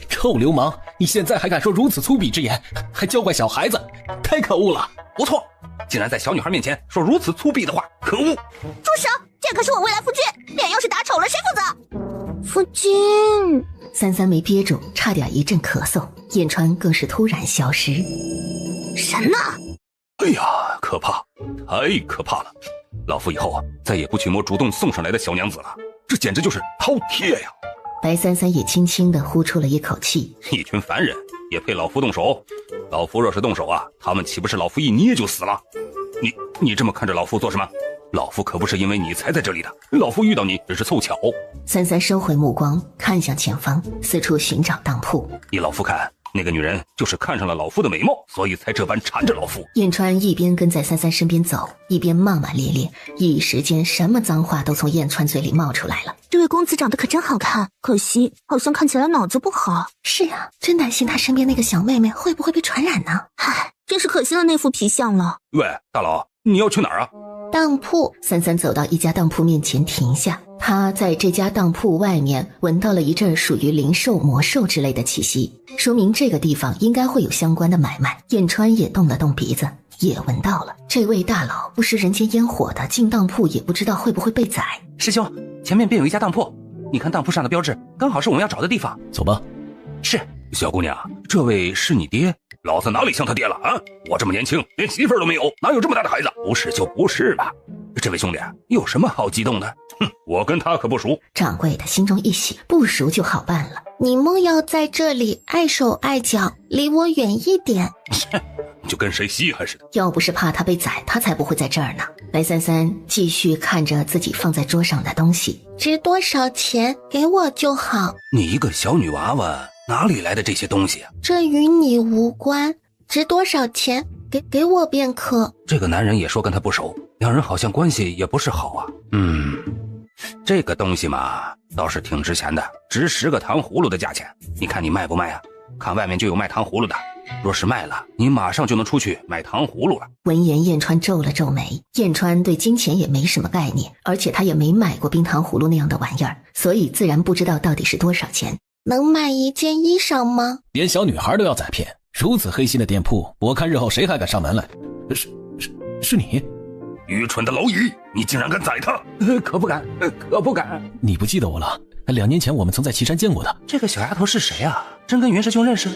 臭流氓！你现在还敢说如此粗鄙之言，还教坏小孩子，太可恶了！不错，竟然在小女孩面前说如此粗鄙的话，可恶！住手！这可是我未来夫君，脸要是打丑了，谁负责？夫君，三三没憋住，差点一阵咳嗽，燕川更是突然消失。神呢？哎呀，可怕，太可怕了！老夫以后啊，再也不去摸主动送上来的小娘子了，这简直就是饕餮呀！白三三也轻轻地呼出了一口气，一群凡人也配老夫动手？老夫若是动手啊，他们岂不是老夫一捏就死了？你这么看着老夫做什么？老夫可不是因为你才在这里的，老夫遇到你只是凑巧。三三收回目光，看向前方，四处寻找当铺。依老夫看，那个女人就是看上了老夫的美貌，所以才这般缠着老夫。燕川一边跟在三三身边走，一边骂骂咧咧，一时间什么脏话都从燕川嘴里冒出来了。这位公子长得可真好看，可惜好像看起来脑子不好。是啊，真担心他身边那个小妹妹会不会被传染呢？唉，真是可惜了那副皮相了。喂，大佬，你要去哪儿啊？当铺。三三走到一家当铺面前停下，他在这家当铺外面闻到了一阵属于灵兽、魔兽之类的气息，说明这个地方应该会有相关的买卖。燕川也动了动鼻子，也闻到了。这位大佬不食人间烟火的，进当铺也不知道会不会被宰。师兄，前面便有一家当铺，你看当铺上的标志，刚好是我们要找的地方。走吧。是。小姑娘，这位是你爹？老子哪里像他爹了啊？我这么年轻，连媳妇儿都没有，哪有这么大的孩子？不是就不是吧。这位兄弟有什么好激动的？哼，我跟他可不熟。掌柜的心中一喜，不熟就好办了。你莫要在这里碍手碍脚，离我远一点。就跟谁稀罕似的。要不是怕他被宰，他才不会在这儿呢。白三三继续看着自己放在桌上的东西，值多少钱给我就好。你一个小女娃娃，哪里来的这些东西啊？这与你无关，值多少钱给我便可。这个男人也说跟他不熟，两人好像关系也不是好啊。这个东西嘛，倒是挺值钱的，值10个糖葫芦的价钱。你看你卖不卖啊？看外面就有卖糖葫芦的，若是卖了，你马上就能出去买糖葫芦了。闻言，燕川皱了皱眉。燕川对金钱也没什么概念，而且他也没买过冰糖葫芦那样的玩意儿，所以自然不知道到底是多少钱。能买一件衣裳吗？连小女孩都要宰骗，如此黑心的店铺，我看日后谁还敢上门来？是你？愚蠢的蝼蚁，你竟然敢宰他！可不敢，可不敢。你不记得我了？2年前我们曾在岐山见过的。这个小丫头是谁啊？真跟袁师兄认识？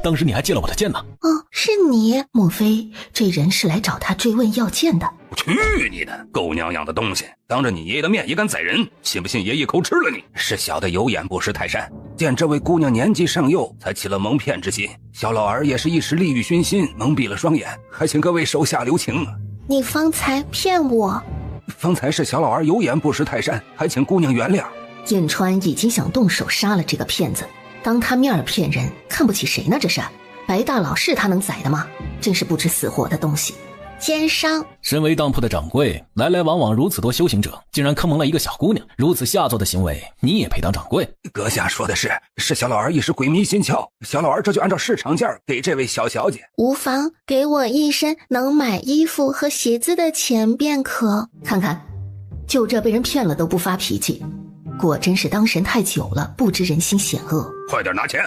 当时你还借了我的剑呢。哦，是你。莫非这人是来找他追问要剑的？去你的，狗娘养的东西，当着你爷爷的面也敢宰人，信不信爷一口吃了你？是小的有眼不识泰山，见这位姑娘年纪尚幼，才起了蒙骗之心。小老儿也是一时利欲熏心，蒙蔽了双眼，还请各位手下留情啊。你方才骗我。方才是小老儿有眼不识泰山，还请姑娘原谅。燕川已经想动手杀了这个骗子，当他面骗人，看不起谁呢？这是白大佬是他能宰的吗？真是不知死活的东西。奸商，身为当铺的掌柜，来来往往如此多修行者，竟然坑蒙了一个小姑娘，如此下作的行为，你也配当掌柜？阁下说的是小老儿一时鬼迷心窍，小老儿这就按照市场价给这位小小姐。无妨，给我一身能买衣服和鞋子的钱便可。看看，就这被人骗了都不发脾气，果真是当神太久了，不知人心险恶。快点拿钱！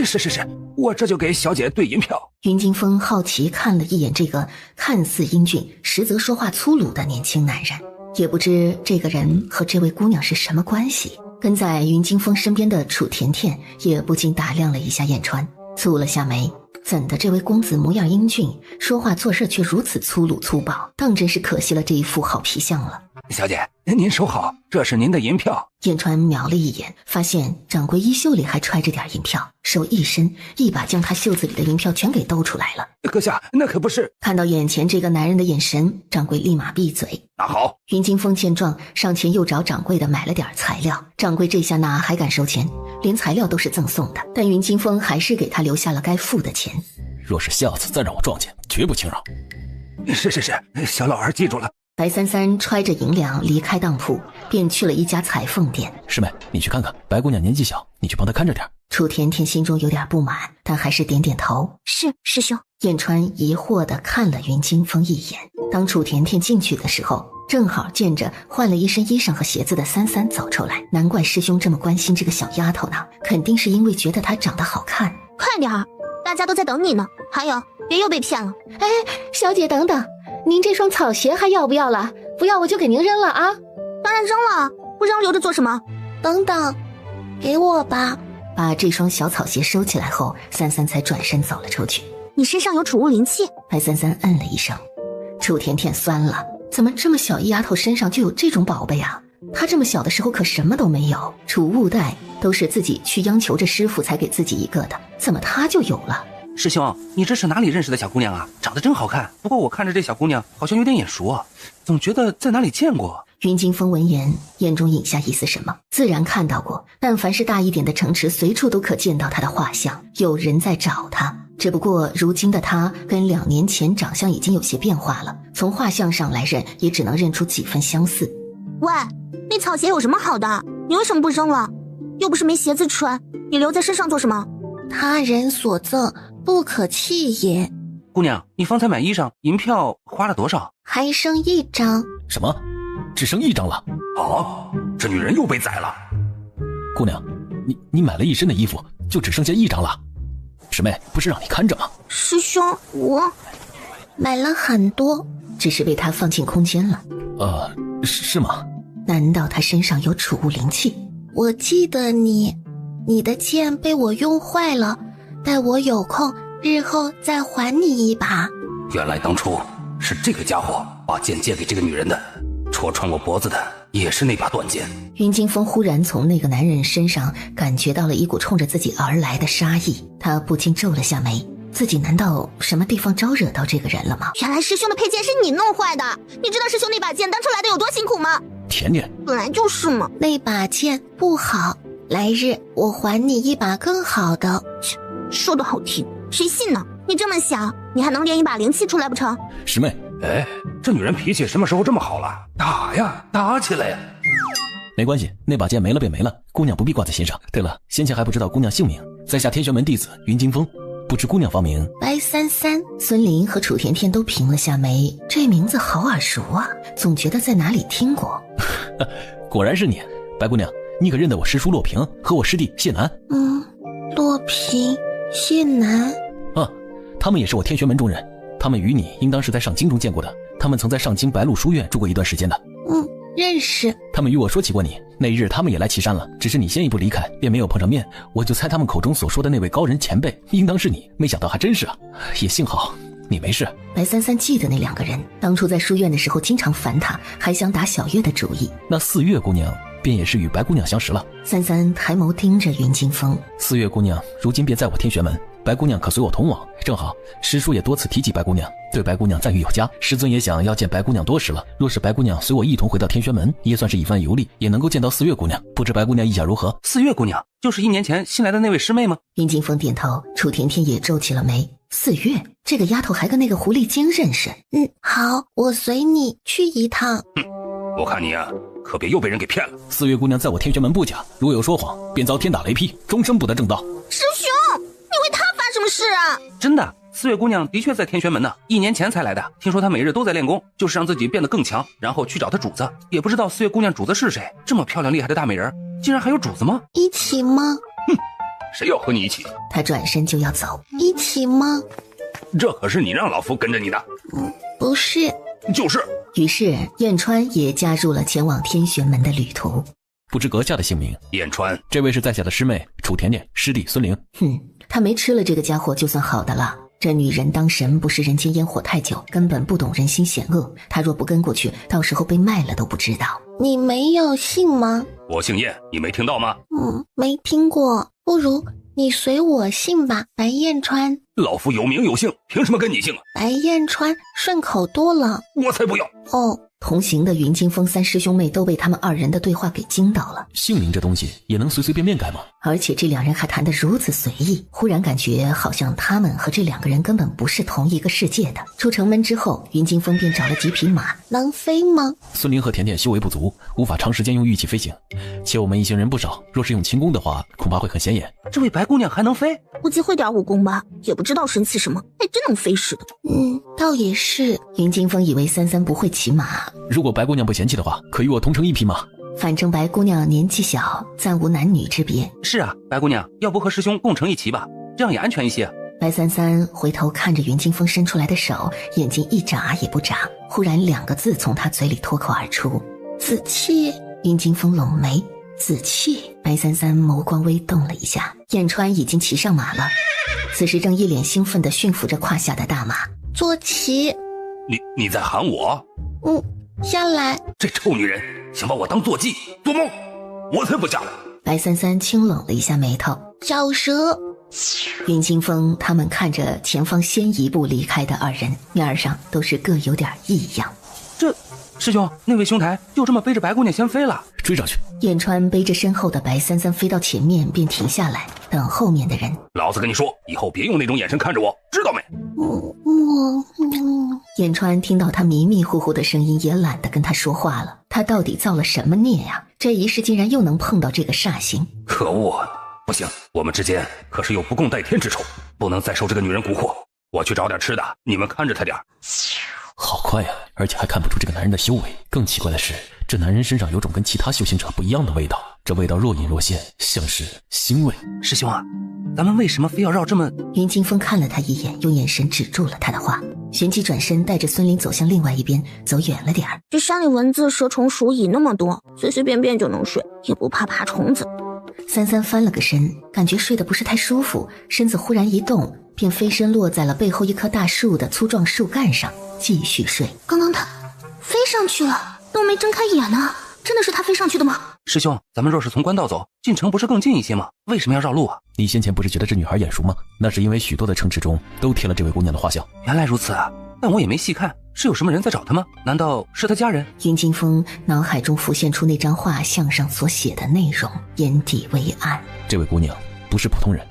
是，我这就给小姐兑银票。云金风好奇看了一眼这个看似英俊实则说话粗鲁的年轻男人，也不知这个人和这位姑娘是什么关系。跟在云金风身边的楚甜甜也不禁打量了一下燕川，蹙了下眉，怎的这位公子模样英俊，说话做事却如此粗鲁粗暴，当真是可惜了这一副好皮相了。小姐，您收好，这是您的银票。燕川瞄了一眼，发现掌柜衣袖里还揣着点银票，手一伸，一把将他袖子里的银票全给兜出来了。阁下，那可不是。看到眼前这个男人的眼神，掌柜立马闭嘴。拿好。云金风见状，上前又找掌柜的买了点材料。掌柜这下哪还敢收钱，连材料都是赠送的，但云金风还是给他留下了该付的钱。若是下次再让我撞见，绝不轻饶。是，小老儿记住了。白三三揣着银两离开当铺，便去了一家裁缝店。师妹，你去看看，白姑娘年纪小，你去帮她看着点。楚甜甜心中有点不满，但还是点点头。是师兄。燕川疑惑地看了云清风一眼。当楚甜甜进去的时候，正好见着换了一身衣裳和鞋子的三三走出来。难怪师兄这么关心这个小丫头呢，肯定是因为觉得她长得好看。快点儿，大家都在等你呢。还有，别又被骗了。哎，小姐等等，您这双草鞋还要不要了？不要我就给您扔了啊！当然扔了，不扔留着做什么？等等，给我吧。把这双小草鞋收起来后，三三才转身走了出去。你身上有储物灵气？白三三嗯了一声。楚甜甜酸了，怎么这么小一丫头身上就有这种宝贝啊？她这么小的时候可什么都没有，储物袋都是自己去央求着师傅才给自己一个的，怎么她就有了？师兄，你这是哪里认识的小姑娘啊？长得真好看。不过我看着这小姑娘好像有点眼熟啊，总觉得在哪里见过。云清风闻言，眼中隐下一丝什么，自然看到过。但凡是大一点的城池，随处都可见到她的画像，有人在找她。只不过如今的她跟2年前长相已经有些变化了，从画像上来认，也只能认出几分相似。喂，那草鞋有什么好的？你为什么不扔了？又不是没鞋子穿，你留在身上做什么？他人所赠，不可弃也。姑娘，你方才买衣裳，银票花了多少？还剩1张。什么？只剩1张了？哦，这女人又被宰了。姑娘，你买了一身的衣服，就只剩下1张了？师妹，不是让你看着吗？师兄，我买了很多，只是被他放进空间了。是吗？难道他身上有储物灵气？我记得你的剑被我用坏了，待我有空，日后再还你一把。原来当初是这个家伙把剑借给这个女人的，戳穿我脖子的也是那把断剑。云清风忽然从那个男人身上感觉到了一股冲着自己而来的杀意，他不禁皱了下眉，自己难道什么地方招惹到这个人了吗？原来师兄的佩剑是你弄坏的，你知道师兄那把剑当初来的有多辛苦吗？甜甜，本来就是嘛。那把剑不好，来日我还你一把更好的。说的好听，谁信呢？你这么小，你还能练一把灵气出来不成？师妹，哎，这女人脾气什么时候这么好了？打呀，打起来呀！没关系，那把剑没了便没了，姑娘不必挂在心上。对了，先前还不知道姑娘姓名，在下天玄门弟子云清风，不知姑娘芳名？白三三。孙林和楚甜甜都平了下眉，这名字好耳熟啊，总觉得在哪里听过。果然是你，白姑娘，你可认得我师叔洛平和我师弟谢南？洛平、谢南啊，他们也是我天玄门中人，他们与你应当是在上京中见过的，他们曾在上京白鹿书院住过一段时间的。认识。他们与我说起过你，那一日他们也来岐山了，只是你先一步离开，便没有碰上面，我就猜他们口中所说的那位高人前辈应当是你，没想到还真是啊，也幸好你没事。白三三记得那2个人，当初在书院的时候经常烦他，还想打小月的主意。那4月姑娘便也是与白姑娘相识了。三三抬眸盯着云清风，4月姑娘如今便在我天玄门，白姑娘可随我同往。正好师叔也多次提及白姑娘，对白姑娘赞誉有加，师尊也想要见白姑娘多时了。若是白姑娘随我一同回到天玄门，也算是一番游历，也能够见到4月姑娘，不知白姑娘意下如何？4月姑娘就是1年前新来的那位师妹吗？云清风点头，楚甜甜也皱起了眉。4月这个丫头还跟那个狐狸精认识？好，我随你去一趟。我看你啊，可别又被人给骗了。 4月姑娘在我天玄门不假，如有说谎，便遭天打雷劈，终生不得正道。师兄，你为她发什么事啊？真的，4月姑娘的确在天玄门呢，1年前才来的。听说她每日都在练功，就是让自己变得更强，然后去找她主子。也不知道4月姑娘主子是谁，这么漂亮厉害的大美人，竟然还有主子吗？一起吗？谁要和你一起？他转身就要走。一起吗？这可是你让老夫跟着你的。不是。就是。于是燕川也加入了前往天玄门的旅途。不知阁下的姓名？燕川。这位是在下的师妹楚甜甜，师弟孙玲。他没吃了这个家伙就算好的了。这女人当神不食人间烟火太久，根本不懂人心险恶。他若不跟过去，到时候被卖了都不知道。你没有姓吗？我姓燕，你没听到吗？没听过。不如你随我姓吧，白燕川。老夫有名有姓，凭什么跟你姓啊？白燕川顺口多了。我才不要。同行的云惊风三师兄妹都被他们二人的对话给惊到了。姓名这东西也能随随便便改吗？而且这两人还谈得如此随意，忽然感觉好像他们和这两个人根本不是同一个世界的。出城门之后，云惊风便找了几匹马。能飞吗？孙玲和甜甜修为不足，无法长时间用玉器飞行，且我们一行人不少，若是用轻功的话，恐怕会很显眼。这位白姑娘还能飞？估计会点武功吧，也不知道神器什么，还真能飞似的。倒也是。云惊风以为三三不会骑马，如果白姑娘不嫌弃的话，可与我同乘一匹马。反正白姑娘年纪小，暂无男女之别。是啊，白姑娘，要不和师兄共乘一骑吧，这样也安全一些。白三三回头看着云惊风伸出来的手，眼睛一眨也不眨。忽然2个字从他嘴里脱口而出：子气。云惊风拢眉，子气。白三三眸光微动了一下，燕川已经骑上马了，此时正一脸兴奋地驯服着胯下的大马。坐骑。你在喊我？下来。这臭女人想把我当坐骑，做梦！我才不下来。白三三轻冷了一下眉头。脚舌。云惊风他们看着前方先一步离开的二人，面上都是各有点异样。这师兄，那位兄台就这么背着白姑娘先飞了，追上去。燕川背着身后的白三三飞到前面便停下来，等后面的人。老子跟你说，以后别用那种眼神看着我，知道没？燕川听到他迷迷糊糊的声音，也懒得跟他说话了。他到底造了什么孽呀？这一世竟然又能碰到这个煞星！可恶！不行，我们之间可是有不共戴天之仇，不能再受这个女人蛊惑。我去找点吃的，你们看着他点。好快呀，而且还看不出这个男人的修为。更奇怪的是，这男人身上有种跟其他修行者不一样的味道，这味道若隐若现，像是腥味。师兄啊，咱们为什么非要绕这么……云惊风看了他一眼，用眼神止住了他的话，旋即转身带着孙林走向另外一边，走远了点儿。这山里蚊子、蛇虫鼠蚁那么多，随随便便就能睡，也不怕爬虫子。三三翻了个身，感觉睡得不是太舒服，身子忽然一动，便飞身落在了背后一棵大树的粗壮树干上，继续睡。刚刚他飞上去了，都没睁开眼呢，真的是他飞上去的吗？师兄，咱们若是从官道走，进城不是更近一些吗？为什么要绕路啊？你先前不是觉得这女孩眼熟吗？那是因为许多的城池中都贴了这位姑娘的画像。原来如此啊，但我也没细看，是有什么人在找她吗？难道是她家人？云惊风脑海中浮现出那张画像上所写的内容，眼底微暗。这位姑娘不是普通人，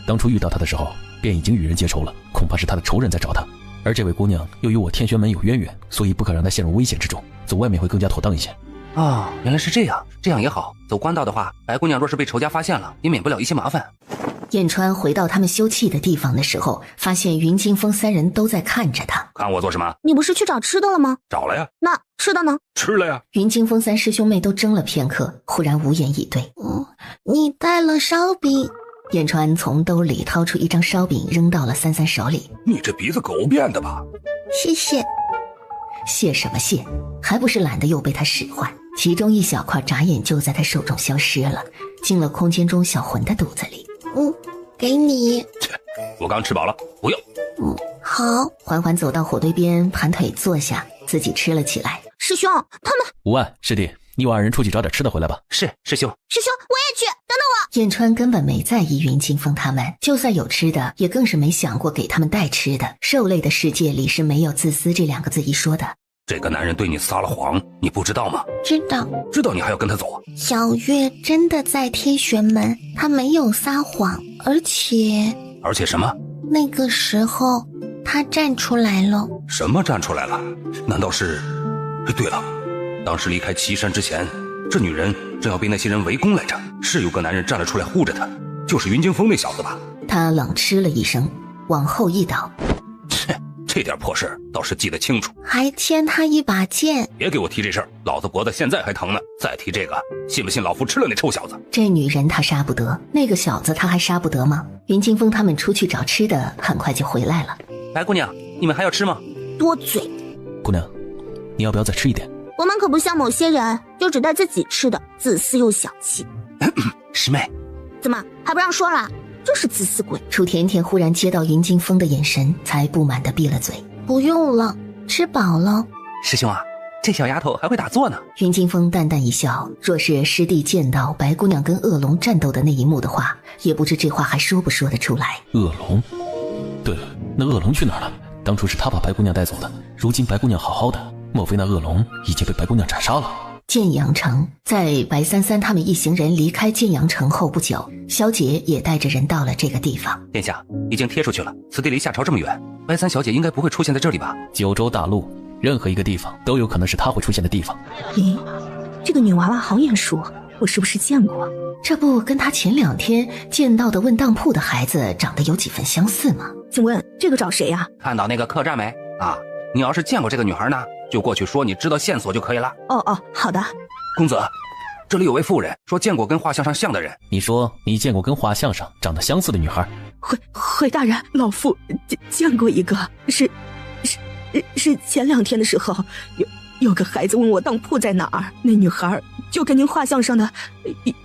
当初遇到她的时候便已经与人结仇了，恐怕是她的仇人在找她。而这位姑娘又与我天玄门有渊源，所以不可让她陷入危险之中，走外面会更加妥当一些。哦，原来是这样，这样也好。走官道的话，白姑娘若是被仇家发现了，也免不了一些麻烦。燕川回到他们休憩的地方的时候，发现云惊风三人都在看着他。看我做什么？你不是去找吃的了吗？找了呀。那吃的呢？吃了呀。云惊风三师兄妹都怔了片刻，忽然无言以对。你带了烧饼。燕川从兜里掏出一张烧饼扔到了三三手里。你这鼻子狗变的吧？谢谢。谢什么谢，还不是懒得又被他使唤。其中一小块眨眼就在他手中消失了，进了空间中小魂的肚子里。给你。我刚吃饱了，不要。好。缓缓走到火堆边，盘腿坐下，自己吃了起来。师兄，他们……无碍，师弟，你我二人出去找点吃的回来吧。是，师兄。师兄，我也去，等等我。燕川根本没在意云清风他们，就算有吃的，也更是没想过给他们带吃的。兽类的世界里是没有自私这2个字一说的。这个男人对你撒了谎，你不知道吗？知道。知道你还要跟他走？小月真的在天玄门，他没有撒谎，而且什么？那个时候他站出来了。什么站出来了？难道是……对了，当时离开岐山之前，这女人正要被那些人围攻来着，是有个男人站了出来护着她，就是云惊风那小子吧？他冷嗤了一声，往后一倒。这点破事倒是记得清楚，还欠他一把剑。别给我提这事儿，老子脖子现在还疼呢。再提这个，信不信老夫吃了那臭小子？这女人他杀不得，那个小子他还杀不得吗？云清风他们出去找吃的，很快就回来了。白姑娘，你们还要吃吗？多嘴。姑娘，你要不要再吃一点？我们可不像某些人，就只带自己吃的，自私又小气。师妹，怎么还不让说了？就是自私鬼。楚甜甜忽然接到云惊风的眼神，才不满地闭了嘴。不用了，吃饱了。师兄啊，这小丫头还会打坐呢。云惊风淡淡一笑，若是师弟见到白姑娘跟恶龙战斗的那一幕的话，也不知这话还说不说得出来。恶龙？对了，那恶龙去哪儿了？当初是他把白姑娘带走的，如今白姑娘好好的，莫非那恶龙已经被白姑娘斩杀了？剑阳城，在白三三他们一行人离开剑阳城后不久，萧杰也带着人到了这个地方。殿下，已经贴出去了，此地离夏朝这么远，白三小姐应该不会出现在这里吧？九州大陆任何一个地方都有可能是她会出现的地方。咦，这个女娃娃好眼熟，我是不是见过？这不跟他前2天见到的问当铺的孩子长得有几分相似吗？请问这个找谁呀？看到那个客栈没？啊，你要是见过这个女孩呢，就过去说你知道线索就可以了。哦，好的。公子，这里有位妇人说见过跟画像上像的人。你说你见过跟画像上长得相似的女孩？回大人，老夫见过一个，是前2天的时候，有个孩子问我当铺在哪儿，那女孩就跟您画像上的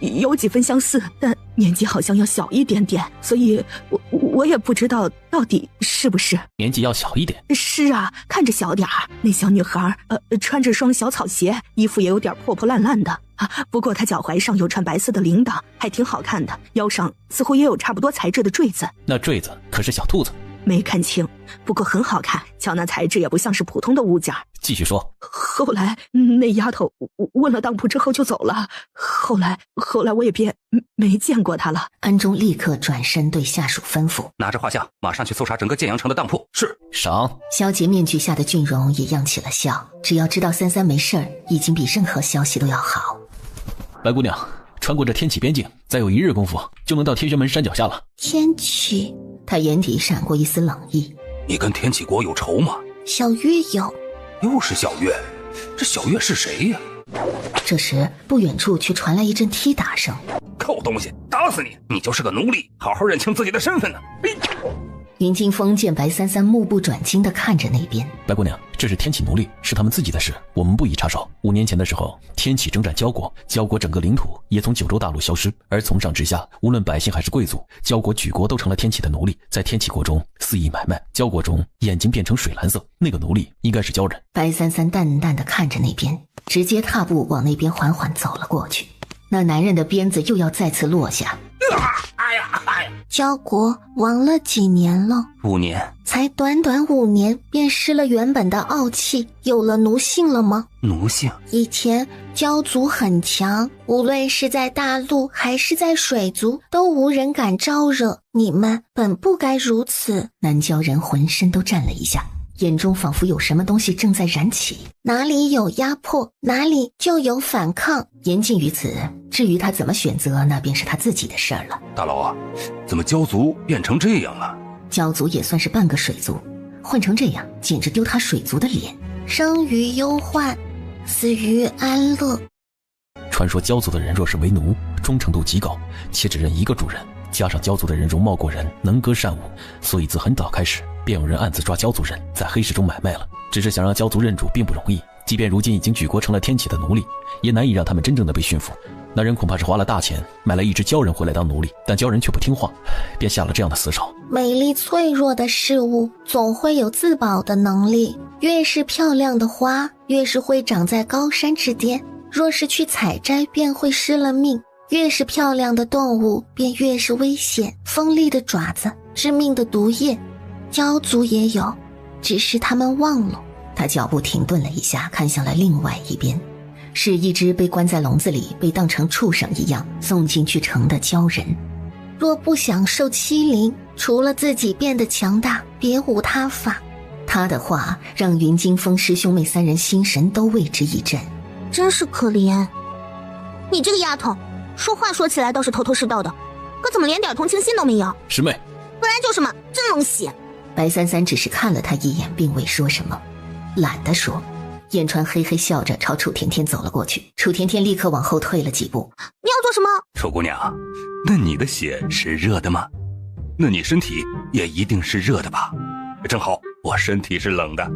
有几分相似，但年纪好像要小一点点，所以我也不知道到底是不是。年纪要小一点？是啊，看着小点儿。那小女孩穿着双小草鞋，衣服也有点破破烂烂的啊。不过她脚踝上有串白色的铃铛，还挺好看的，腰上似乎也有差不多材质的坠子。那坠子可是小兔子？没看清，不过很好看，瞧那材质也不像是普通的物件。继续说。后来那丫头问了当铺之后就走了，后来我也便没见过她了。安中立刻转身对下属吩咐：拿着画像马上去搜查整个建阳城的当铺。是。赏。萧杰面具下的俊容也漾起了笑，只要知道三三没事儿，已经比任何消息都要好。白姑娘，穿过这天启边境，再有1日功夫就能到天玄门山脚下了。天启？他眼底闪过一丝冷意。你跟天启国有仇吗？小月有。又是小月？这小月是谁呀？这时不远处却传来一阵踢打声。臭东西，打死你！你就是个奴隶，好好认清自己的身份呢。云清风见白三三目不转睛地看着那边。白姑娘，这是天启奴隶，是他们自己的事，我们不宜插手。5年前的时候，天启征战交国，交国整个领土也从九州大陆消失，而从上至下，无论百姓还是贵族，交国举国都成了天启的奴隶，在天启国中肆意买卖。交国中眼睛变成水蓝色，那个奴隶应该是鲛人。白三三淡淡地看着那边，直接踏步往那边缓缓走了过去。那男人的鞭子又要再次落下。哎呀！交国亡了几年了？5年。才短短5年，便失了原本的傲气，有了奴性了吗？奴性？以前交族很强，无论是在大陆还是在水族，都无人敢招惹。你们本不该如此。南交人浑身都颤了一下，眼中仿佛有什么东西正在燃起。哪里有压迫，哪里就有反抗。言尽于此，至于他怎么选择，那便是他自己的事儿了。大佬啊，怎么交族变成这样了？交族也算是半个水族，混成这样，简直丢他水族的脸。生于忧患，死于安乐。传说交族的人若是为奴，忠诚度极高，且只认一个主人，加上交族的人容貌过人，能歌善舞，所以自很早开始便有人暗自抓交族人，在黑市中买卖了。只是想让交族认主并不容易，即便如今已经举国成了天启的奴隶，也难以让他们真正的被驯服。那人恐怕是花了大钱买了一只鲛人回来当奴隶，但鲛人却不听话，便下了这样的死手。美丽脆弱的事物总会有自保的能力，越是漂亮的花，越是会长在高山之巅，若是去采摘便会失了命。越是漂亮的动物便越是危险，锋利的爪子，致命的毒液，交族也有，只是他们忘了。他脚步停顿了一下，看向了另外一边，是一只被关在笼子里，被当成畜生一样送进去城的鲛人。若不想受欺凌，除了自己变得强大，别无他法。他的话让云惊风师兄妹3人心神都为之一震。真是可怜，你这个丫头，说话说起来倒是头头是道的，可怎么连点同情心都没有？师妹，本来就是嘛，真冷血。白三三只是看了他一眼，并未说什么，懒得说。燕川嘿嘿笑着朝楚甜甜走了过去，楚甜甜立刻往后退了几步。你要做什么？楚姑娘，那你的血是热的吗？那你身体也一定是热的吧？正好我身体是冷的，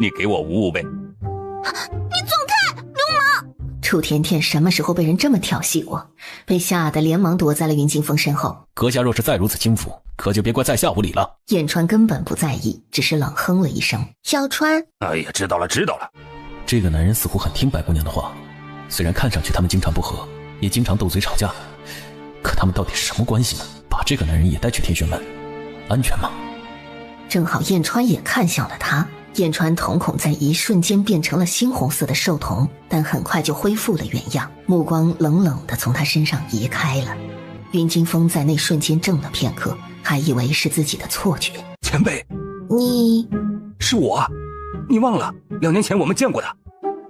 你给我捂捂呗。你走开，流氓！楚甜甜什么时候被人这么调戏过？被吓得连忙躲在了云惊风身后。阁下若是再如此轻浮，可就别怪在下无礼了。燕川根本不在意，只是冷哼了一声。小川，哎呀，知道了。这个男人似乎很听白姑娘的话，虽然看上去他们经常不和，也经常斗嘴吵架，可他们到底是什么关系呢？把这个男人也带去天玄门，安全吗？正好燕川也看向了他，眼川瞳孔在一瞬间变成了猩红色的兽瞳，但很快就恢复了原样，目光冷冷地从他身上移开了。云惊风在那瞬间怔了片刻，还以为是自己的错觉。前辈，你是我，你忘了2年前我们见过的。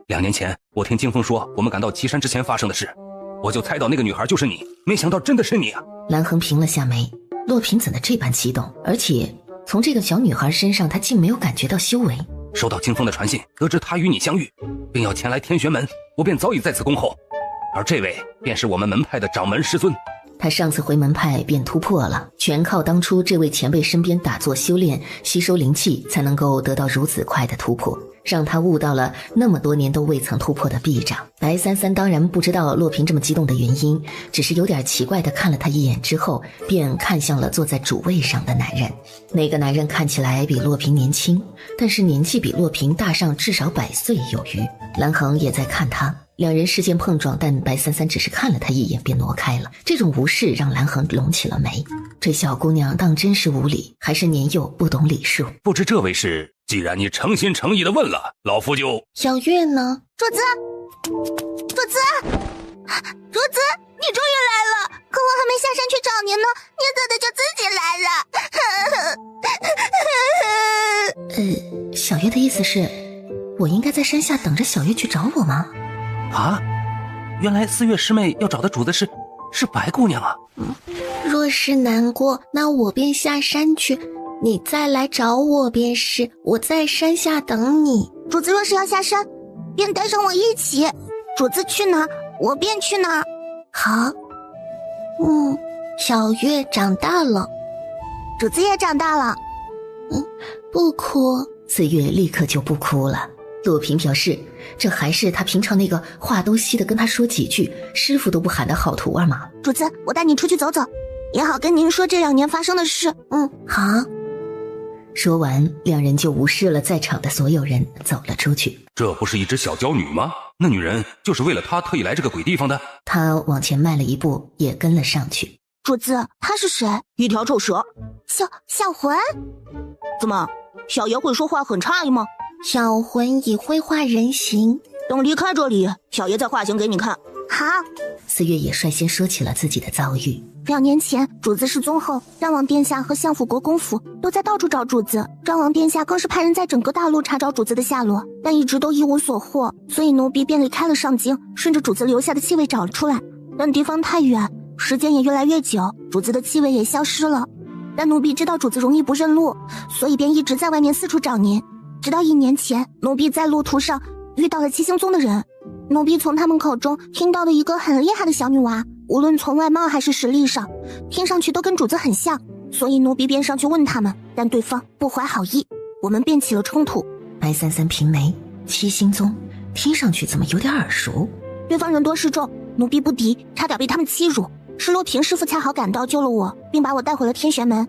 2年前我听惊风说我们赶到岐山之前发生的事，我就猜到那个女孩就是你，没想到真的是你啊。蓝恒平了下眉，洛平怎的这般激动？而且从这个小女孩身上他竟没有感觉到修为。收到惊风的传信，得知他与你相遇，并要前来天玄门，我便早已在此恭候。而这位便是我们门派的掌门师尊。他上次回门派便突破了，全靠当初这位前辈身边打坐修炼，吸收灵气，才能够得到如此快的突破，让他悟到了那么多年都未曾突破的臂掌。白三三当然不知道洛平这么激动的原因，只是有点奇怪地看了他一眼之后，便看向了坐在主位上的男人。那个男人看起来比洛平年轻，但是年纪比洛平大上至少100岁有余。蓝恒也在看他，两人视线碰撞，但白三三只是看了他一眼便挪开了。这种无视让蓝恒拢起了眉，这小姑娘当真是无礼，还是年幼不懂礼数？不知这位是？既然你诚心诚意的问了，老夫就……小月呢？主子，主子，主子，你终于来了！可我还没下山去找您呢，您怎的就自己来了？小月的意思是，我应该在山下等着小月去找我吗？啊，原来4月师妹要找的主子是白姑娘啊！若是难过，那我便下山去。你再来找我便是，我在山下等你。主子若是要下山，便带上我一起。主子去哪儿，我便去哪儿。好。小月长大了，主子也长大了。不哭。4月立刻就不哭了。洛平表示，这还是他平常那个话都稀的跟他说几句，师傅都不喊的好徒儿吗？主子，我带你出去走走，也好跟您说这2年发生的事。好。说完，两人就无视了在场的所有人，走了出去。这不是一只小娇女吗？那女人就是为了她特意来这个鬼地方的。他往前迈了一步，也跟了上去。主子，她是谁？一条臭蛇。小魂？怎么，小爷会说话很诧异吗？小魂已会化人形，等离开这里，小爷再化形给你看。好。4月也率先说起了自己的遭遇。2年前，主子失踪后，张王殿下和相府国公府都在到处找主子，张王殿下更是派人在整个大陆查找主子的下落，但一直都一无所获，所以奴婢便离开了上京，顺着主子留下的气味找了出来。但地方太远，时间也越来越久，主子的气味也消失了。但奴婢知道主子容易不认路，所以便一直在外面四处找您。直到1年前，奴婢在路途上遇到了七星宗的人，奴婢从他们口中听到了一个很厉害的小女娃，无论从外貌还是实力上，听上去都跟主子很像，所以奴婢便上去问他们，但对方不怀好意，我们便起了冲突。白三三平眉，七星宗听上去怎么有点耳熟？对方人多势众，奴婢不敌，差点被他们欺辱，是洛平师傅恰好赶到救了我，并把我带回了天玄门。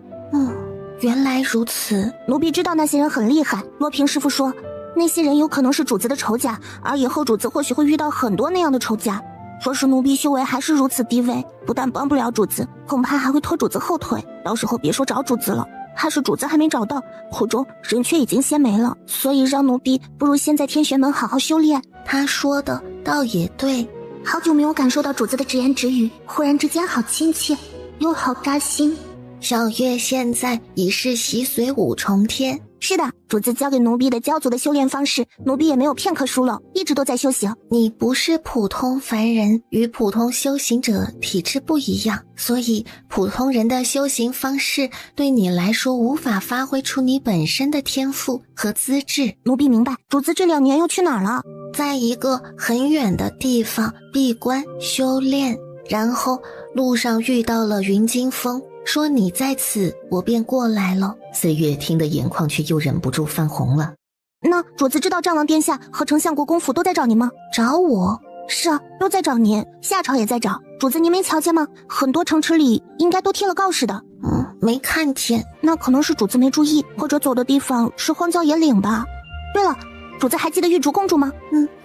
原来如此。奴婢知道那些人很厉害，洛平师傅说那些人有可能是主子的仇家，而以后主子或许会遇到很多那样的仇家。若是奴婢修为还是如此低微，不但帮不了主子，恐怕还会拖主子后腿，到时候别说找主子了，怕是主子还没找到，途中人却已经先没了。所以让奴婢不如先在天玄门好好修炼。他说的倒也对，好久没有感受到主子的直言直语，忽然之间好亲切，又好扎心。小月现在已是习髓5重天。是的，主子教给奴婢的教族的修炼方式，奴婢也没有片刻疏漏，一直都在修行。你不是普通凡人，与普通修行者体质不一样，所以普通人的修行方式对你来说无法发挥出你本身的天赋和资质。奴婢明白。主子这2年又去哪儿了？在一个很远的地方闭关修炼，然后路上遇到了云惊风，说你在此，我便过来了。4月听得眼眶却又忍不住泛红了。那主子知道张王殿下和丞相国公府都在找您吗？找我？是啊，都在找您，夏朝也在找。主子您没瞧见吗？很多城池里应该都贴了告示的。没看见。那可能是主子没注意，或者走的地方是荒郊野岭吧。对了，主子还记得玉竹公主吗？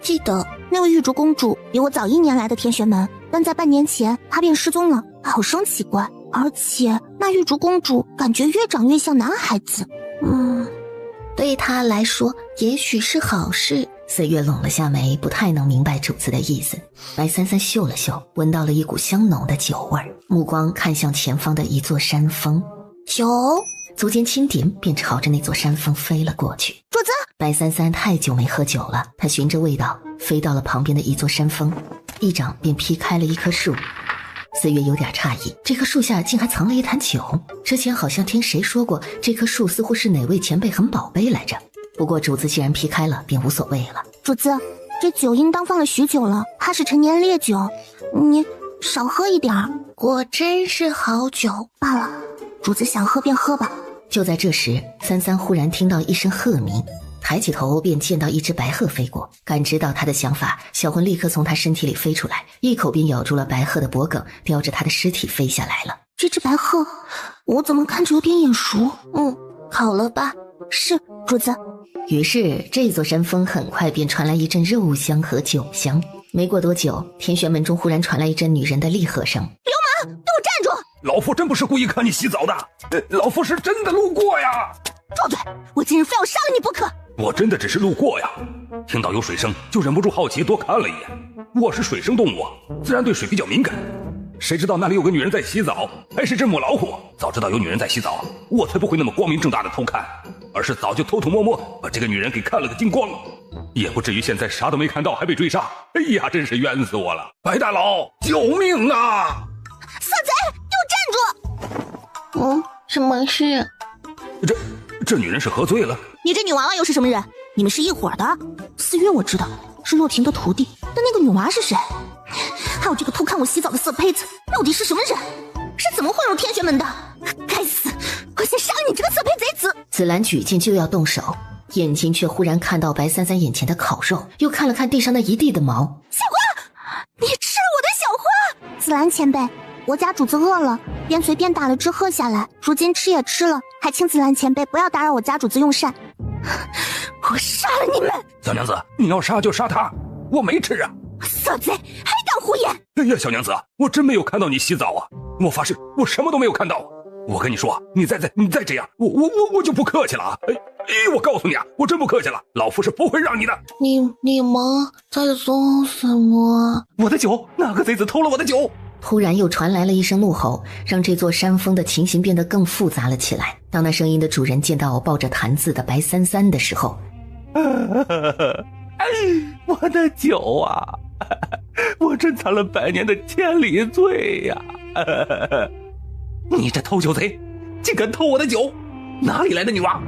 记得。那位玉竹公主比我早1年来的天玄门，但在半年前她便失踪了，好生奇怪。而且那玉竹公主感觉越长越像男孩子。对对他来说也许是好事。岁月拢了下眉，不太能明白主子的意思。白三三嗅了嗅，闻到了一股香浓的酒味儿，目光看向前方的一座山峰，酒，足尖轻点，便朝着那座山峰飞了过去。主子，白三三太久没喝酒了，他循着味道飞到了旁边的一座山峰，一掌便劈开了一棵树。岁月有点诧异，这棵树下竟还藏了一坛酒。之前好像听谁说过，这棵树似乎是哪位前辈很宝贝来着。不过主子既然劈开了，便无所谓了。主子，这酒应当放了许久了，怕是陈年烈酒，你少喝一点儿。果真是好酒。罢了，主子想喝便喝吧。就在这时，三三忽然听到一声喝鸣，抬起头便见到一只白鹤飞过。感知到他的想法，小魂立刻从他身体里飞出来，一口便咬住了白鹤的脖颈，叼着他的尸体飞下来了。这只白鹤，我怎么看着有点眼熟？烤了吧？是，主子。于是这座山峰很快便传来一阵肉香和酒香。没过多久，天玄门中忽然传来一阵女人的厉喝声：“流氓，给我站住！老夫真不是故意看你洗澡的，老夫是真的路过呀！”住嘴！我今日非要杀了你不可！我真的只是路过呀，听到有水声就忍不住好奇多看了一眼。我是水生动物，自然对水比较敏感。谁知道那里有个女人在洗澡，还是只母老虎。早知道有女人在洗澡，我才不会那么光明正大的偷看，而是早就偷偷摸摸把这个女人给看了个精光，也不至于现在啥都没看到还被追杀。哎呀，真是冤死我了！白大佬，救命啊！色贼，给我站住！什么事？这女人是喝醉了。你这女娃娃又是什么人？你们是一伙的？四月我知道，是洛平的徒弟，但那个女娃是谁？还有这个偷看我洗澡的色胚子，到底是什么人？是怎么混入天玄门的？该死！我先杀了你这个色胚贼子！紫兰举剑就要动手，眼睛却忽然看到白三三眼前的烤肉，又看了看地上那一地的毛。小花，你吃我的小花！紫兰前辈，我家主子饿了，便随便打了只鹤下来，如今吃也吃了，还请紫兰前辈不要打扰我家主子用膳。我杀了你们！小娘子，你要杀就杀他，我没吃啊！色贼，还敢胡言！哎呀，小娘子，我真没有看到你洗澡啊！我发誓，我什么都没有看到。我跟你说，你再这样，我就不客气了啊！我告诉你啊，我真不客气了，老夫是不会让你的。你们在说什么？我的酒，哪个贼子偷了我的酒？突然又传来了一声怒吼，让这座山峰的情形变得更复杂了起来。当那声音的主人见到抱着坛子的白三三的时候，我的酒啊，我真藏了100年的千里罪呀！你这偷酒贼，竟敢偷我的酒，哪里来的女娃？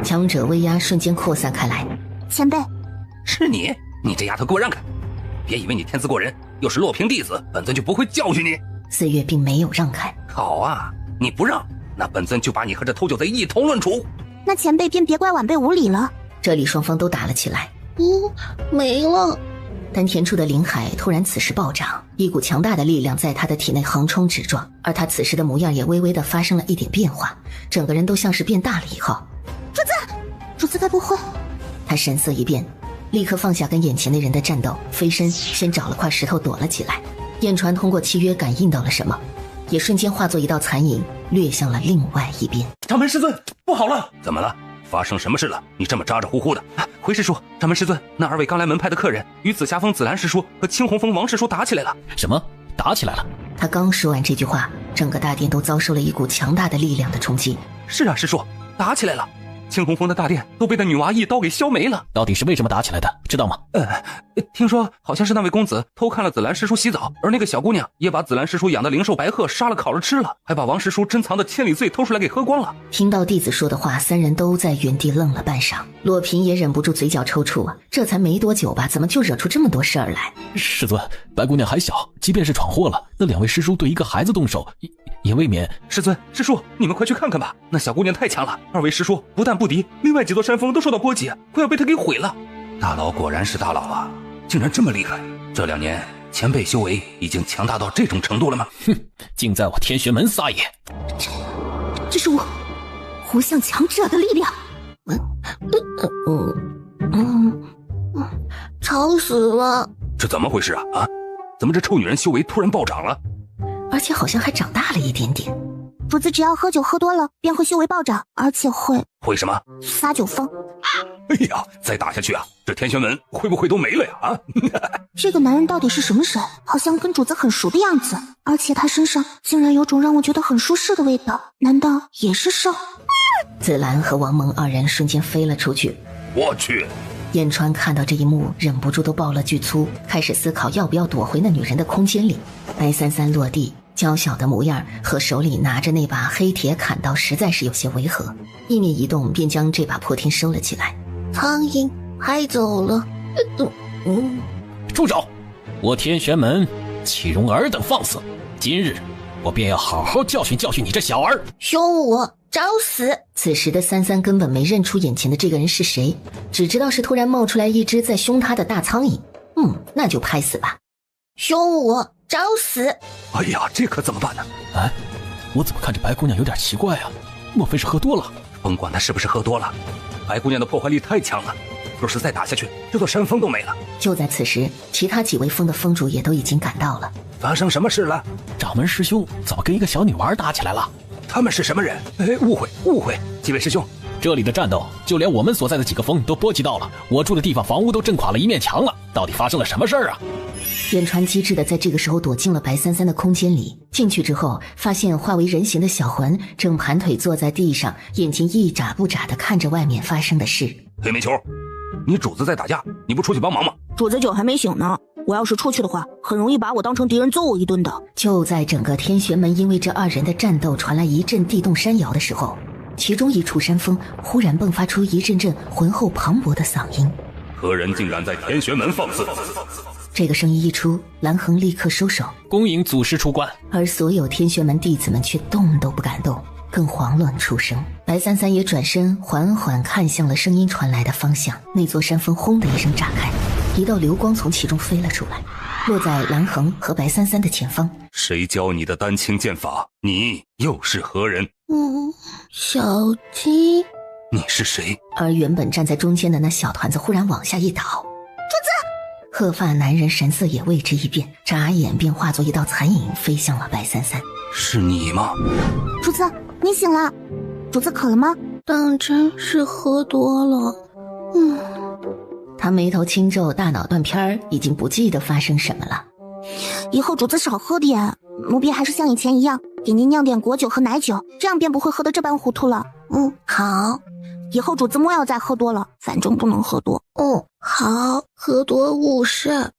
强者威压瞬间扩散开来。前辈，是你这丫头给我让开！别以为你天资过人，又是洛平弟子，本尊就不会教训你。岁月并没有让开。好啊，你不让，那本尊就把你和这偷酒贼一同论处。那前辈便别怪晚辈无礼了。这里双方都打了起来。没了。丹田处的灵海突然此时暴涨，一股强大的力量在他的体内横冲直撞，而他此时的模样也微微的发生了一点变化，整个人都像是变大了一号。主子该不会……他神色一变，立刻放下跟眼前的人的战斗，飞身先找了块石头躲了起来。燕传通过契约感应到了什么，也瞬间化作一道残影，掠向了另外一边。掌门师尊，不好了！怎么了？发生什么事了？你这么咋咋呼呼的？回师叔，掌门师尊，那2位刚来门派的客人与紫霞峰紫兰师叔和青红峰王师叔打起来了。什么？打起来了？他刚说完这句话，整个大殿都遭受了一股强大的力量的冲击。是啊，师叔，打起来了。青红峰的大殿都被那女娃一刀给削没了。到底是为什么打起来的，知道吗？听说好像是那位公子偷看了紫兰师叔洗澡，而那个小姑娘也把紫兰师叔养的灵兽白鹤杀了烤了吃了，还把王师叔珍藏的千里醉偷出来给喝光了。听到弟子说的话，三人都在原地愣了半晌。洛平也忍不住嘴角抽搐啊，这才没多久吧，怎么就惹出这么多事儿来？师尊，白姑娘还小，即便是闯祸了，那2位师叔对一个孩子动手也未免。师尊师叔，你们快去看看吧，那小姑娘太强了，2位师叔不但不敌，另外几座山峰都受到波及，快要被她给毁了。大佬果然是大佬啊，竟然这么厉害！这2年前辈修为已经强大到这种程度了吗？哼，竟在我天玄门撒野！这是我无相强者的力量。吵死了！这怎么回事啊？怎么这臭女人修为突然暴涨了？而且好像还长大了一点点。主子只要喝酒喝多了，便会修为暴涨，而且会什么？撒酒疯。哎呀，再打下去啊，这天玄门会不会都没了呀？啊！这个男人到底是什么神？好像跟主子很熟的样子，而且他身上竟然有种让我觉得很舒适的味道，难道也是兽？紫兰和王蒙二人瞬间飞了出去。我去！燕川看到这一幕，忍不住都爆了句粗，开始思考要不要躲回那女人的空间里。白三三落地，娇小的模样和手里拿着那把黑铁砍刀实在是有些违和，意念一动便将这把破天收了起来。苍蝇拍走了。住手！我天玄门岂容尔等放肆！今日我便要好好教训教训你这小儿！凶我，找死！此时的三三根本没认出眼前的这个人是谁，只知道是突然冒出来一只在凶他的大苍蝇。那就拍死吧！凶我，找死！哎呀，这可怎么办呢？哎，我怎么看这白姑娘有点奇怪啊？莫非是喝多了？甭管她是不是喝多了，白姑娘的破坏力太强了，若是再打下去，这座山峰都没了。就在此时，其他几位峰的峰主也都已经赶到了。发生什么事了？掌门师兄怎么跟一个小女娃打起来了？他们是什么人？误会！几位师兄，这里的战斗就连我们所在的几个峰都波及到了，我住的地方房屋都震垮了一面墙了，到底发生了什么事儿啊？燕川机智的在这个时候躲进了白三三的空间里，进去之后发现化为人形的小魂正盘腿坐在地上，眼睛一眨不眨的看着外面发生的事。黑煤球，你主子在打架，你不出去帮忙吗？主子酒还没醒呢，我要是出去的话，很容易把我当成敌人揍我一顿的。就在整个天玄门因为这二人的战斗传来一阵地动山摇的时候，其中一处山峰忽然迸发出一阵阵浑厚磅礴的嗓音。何人竟敢在天玄门放肆？这个声音一出，蓝恒立刻收手，恭迎祖师出关。而所有天玄门弟子们却动都不敢动，更慌乱出声。白三三也转身缓缓看向了声音传来的方向，那座山峰轰的一声炸开，一道流光从其中飞了出来，落在蓝恒和白三三的前方。谁教你的丹青剑法？你又是何人？小鸡。你是谁？而原本站在中间的那小团子忽然往下一倒。主子！鹤发男人神色也为之一变，眨眼便化作一道残影飞向了白三三。是你吗？主子，你醒了。主子渴了吗？当真是喝多了。他眉头轻皱，大脑断片儿，已经不记得发生什么了。以后主子少喝点，奴婢还是像以前一样给您酿点果酒和奶酒，这样便不会喝得这般糊涂了。好。以后主子莫要再喝多了，反正不能喝多。好，喝多误事。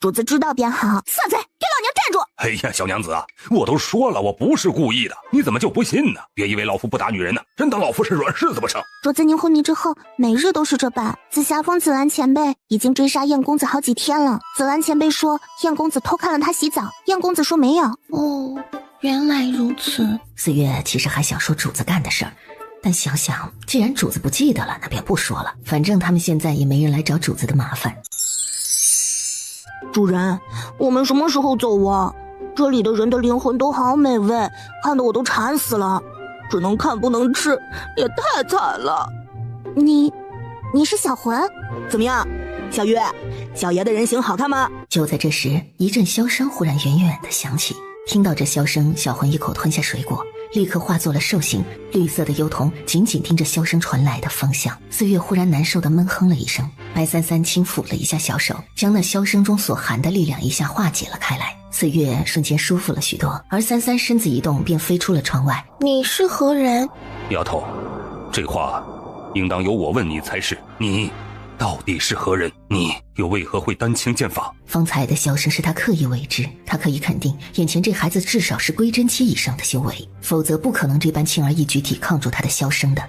主子知道便好。散嘴，给老娘站住！哎呀，小娘子啊，我都说了，我不是故意的，你怎么就不信呢？别以为老夫不打女人呢，真当老夫是软柿子不成？主子您昏迷之后，每日都是这般。紫霞峰紫兰前辈已经追杀燕公子好几天了。紫兰前辈说燕公子偷看了他洗澡，燕公子说没有。原来如此。四月其实还想说主子干的事儿，但想想既然主子不记得了，那便不说了，反正他们现在也没人来找主子的麻烦。主人，我们什么时候走啊？这里的人的灵魂都好美味，看得我都馋死了，只能看不能吃，也太惨了。你是小魂？怎么样，小月，小爷的人形好看吗？就在这时，一阵箫声忽然远远地响起。听到这箫声，小魂一口吞下水果，立刻化作了兽形，绿色的幽瞳紧紧盯着箫声传来的方向。四月忽然难受地闷哼了一声，白三三轻抚了一下小手，将那箫声中所含的力量一下化解了开来。四月瞬间舒服了许多，而三三身子一动便飞出了窗外。你是何人？丫头，这话应当由我问你才是，你到底是何人？你又为何会丹青剑法？方才的箫声是他刻意为之，他可以肯定眼前这孩子至少是归真期以上的修为，否则不可能这般轻而易举抵抗住他的箫声的。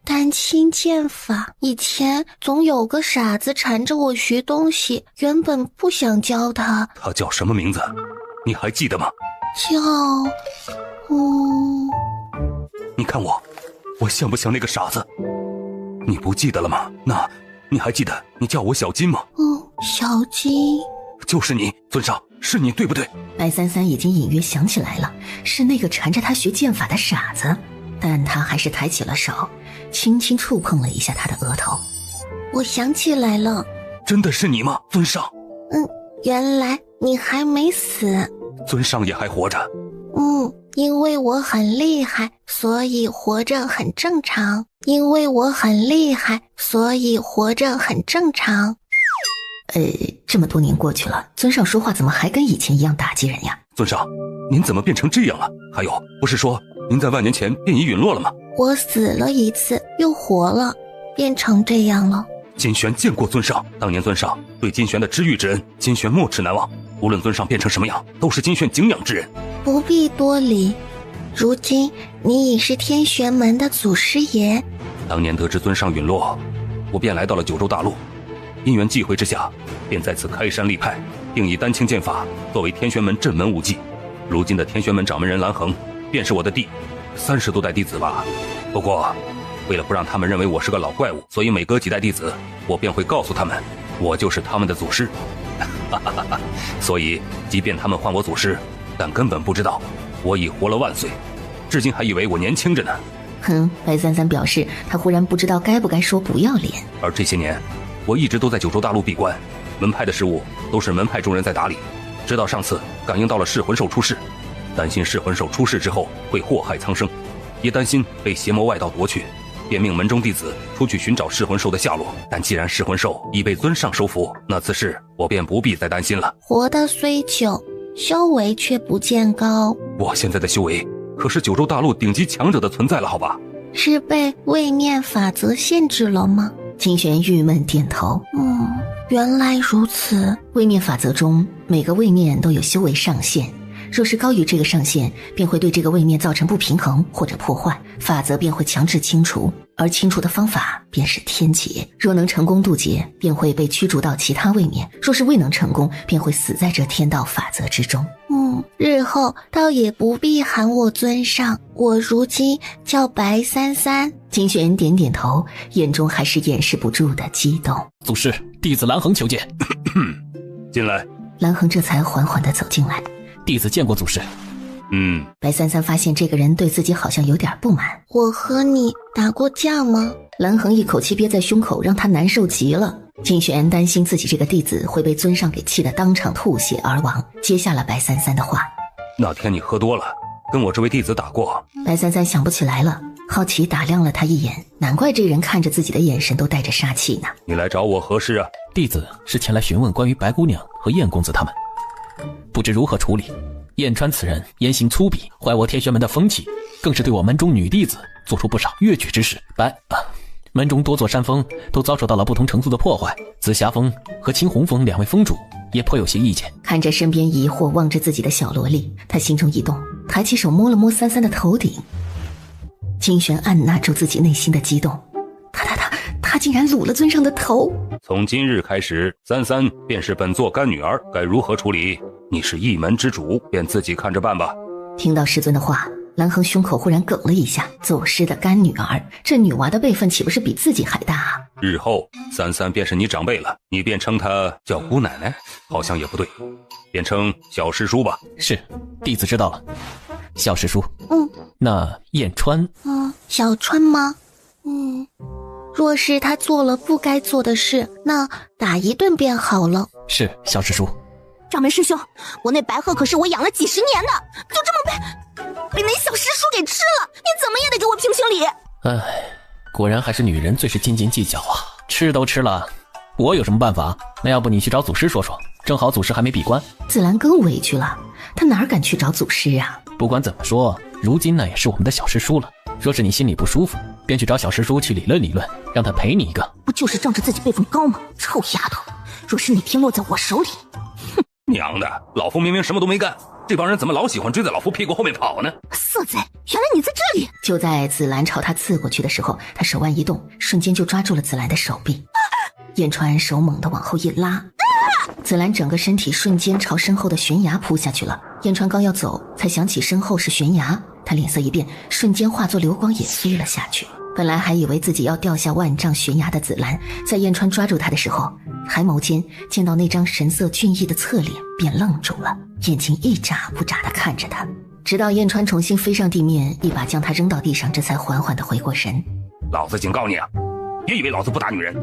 丹青剑法，以前总有个傻子缠着我学东西，原本不想教他。他叫什么名字？你还记得吗？你看我像不像那个傻子？你不记得了吗？那你还记得你叫我小金吗？小金，就是你，尊上，是你对不对？白三三已经隐约想起来了，是那个缠着他学剑法的傻子，但他还是抬起了手，轻轻触碰了一下他的额头。我想起来了。真的是你吗，尊上？原来你还没死。尊上也还活着。因为我很厉害，所以活着很正常。因为我很厉害，所以活着很正常。这么多年过去了，尊上说话怎么还跟以前一样打击人呀？尊上，您怎么变成这样了？还有，不是说您在万年前便已陨落了吗？我死了一次，又活了，变成这样了。金玄见过尊上，当年尊上对金玄的知遇之恩，金玄没齿难忘。无论尊上变成什么样，都是金玄敬仰之人。不必多礼，如今你已是天玄门的祖师爷。当年得知尊上陨落，我便来到了九州大陆，因缘际会之下，便在此开山立派，并以丹青剑法作为天玄门镇门武技。如今的天玄门掌门人蓝恒，便是我的弟，30多代弟子吧。不过，为了不让他们认为我是个老怪物，所以每隔几代弟子，我便会告诉他们，我就是他们的祖师。所以，即便他们唤我祖师，但根本不知道我已活了万岁，至今还以为我年轻着呢。白三三表示他忽然不知道该不该说不要脸。而这些年，我一直都在九州大陆闭关，门派的事务都是门派中人在打理。直到上次感应到了噬魂兽出世，担心噬魂兽出世之后会祸害苍生，也担心被邪魔外道夺去，便命门中弟子出去寻找噬魂兽的下落。但既然噬魂兽已被尊上收服，那此事我便不必再担心了。活得虽久，修为却不见高。我现在的修为可是九州大陆顶级强者的存在了，好吧？是被位面法则限制了吗？金玄郁闷点头。原来如此。位面法则中，每个位面都有修为上限，若是高于这个上限，便会对这个位面造成不平衡或者破坏，法则便会强制清除，而清除的方法便是天劫。若能成功渡劫，便会被驱逐到其他位面；若是未能成功，便会死在这天道法则之中。日后倒也不必喊我尊上，我如今叫白三三。金玄点点头，眼中还是掩饰不住的激动。祖师，弟子蓝恒求见。进来。蓝恒这才缓缓地走进来。弟子见过祖师。白三三发现这个人对自己好像有点不满。我和你打过架吗？蓝恒一口气憋在胸口，让他难受极了。金玄担心自己这个弟子会被尊上给气得当场吐血而亡，接下了白三三的话。那天你喝多了，跟我这位弟子打过。白三三想不起来了，好奇打量了他一眼，难怪这人看着自己的眼神都带着杀气呢。你来找我何事啊？弟子是前来询问关于白姑娘和燕公子他们，不知如何处理。燕川此人言行粗鄙，坏我天玄门的风气，更是对我门中女弟子做出不少越矩之事。门中多座山峰都遭受到了不同程度的破坏，紫霞峰和青红峰2位峰主也颇有些意见。看着身边疑惑望着自己的小萝莉，他心中一动，抬起手摸了摸三三的头顶。金玄按捺住自己内心的激动，他竟然撸了尊上的头。从今日开始，三三便是本座干女儿，该如何处理，你是一门之主，便自己看着办吧。听到师尊的话，蓝恒胸口忽然哽了一下，祖师的干女儿，这女娃的辈分岂不是比自己还大啊？日后三三便是你长辈了，你便称她叫姑奶奶，好像也不对，便称小师叔吧。是，弟子知道了。小师叔。那燕川？小川吗？若是他做了不该做的事，那打一顿便好了。是，小师叔。掌门师兄，我那白鹤可是我养了几十年的，就这么被那小师叔给吃了，你怎么也得给我评评理。果然还是女人最是斤斤计较啊！吃都吃了，我有什么办法？那要不你去找祖师说说，正好祖师还没闭关。紫兰更委屈了，她哪敢去找祖师啊？不管怎么说，如今那也是我们的小师叔了。若是你心里不舒服，便去找小师叔去理论理论，让他陪你一个。不就是仗着自己辈分高吗？臭丫头，若是哪天落在我手里，哼！娘的，老夫明明什么都没干，这帮人怎么老喜欢追在老夫屁股后面跑呢？色贼，原来你在这里！就在紫兰朝他刺过去的时候，他手腕一动，瞬间就抓住了紫兰的手臂。燕川手猛地往后一拉，紫兰整个身体瞬间朝身后的悬崖扑下去了。燕川刚要走，才想起身后是悬崖，他脸色一变，瞬间化作流光也飞了下去。本来还以为自己要掉下万丈悬崖的紫兰，在燕川抓住他的时候，抬眸间见到那张神色俊逸的侧脸，便愣住了，眼睛一眨不眨地看着他，直到燕川重新飞上地面，一把将他扔到地上，这才缓缓地回过神。老子警告你啊，别以为老子不打女人，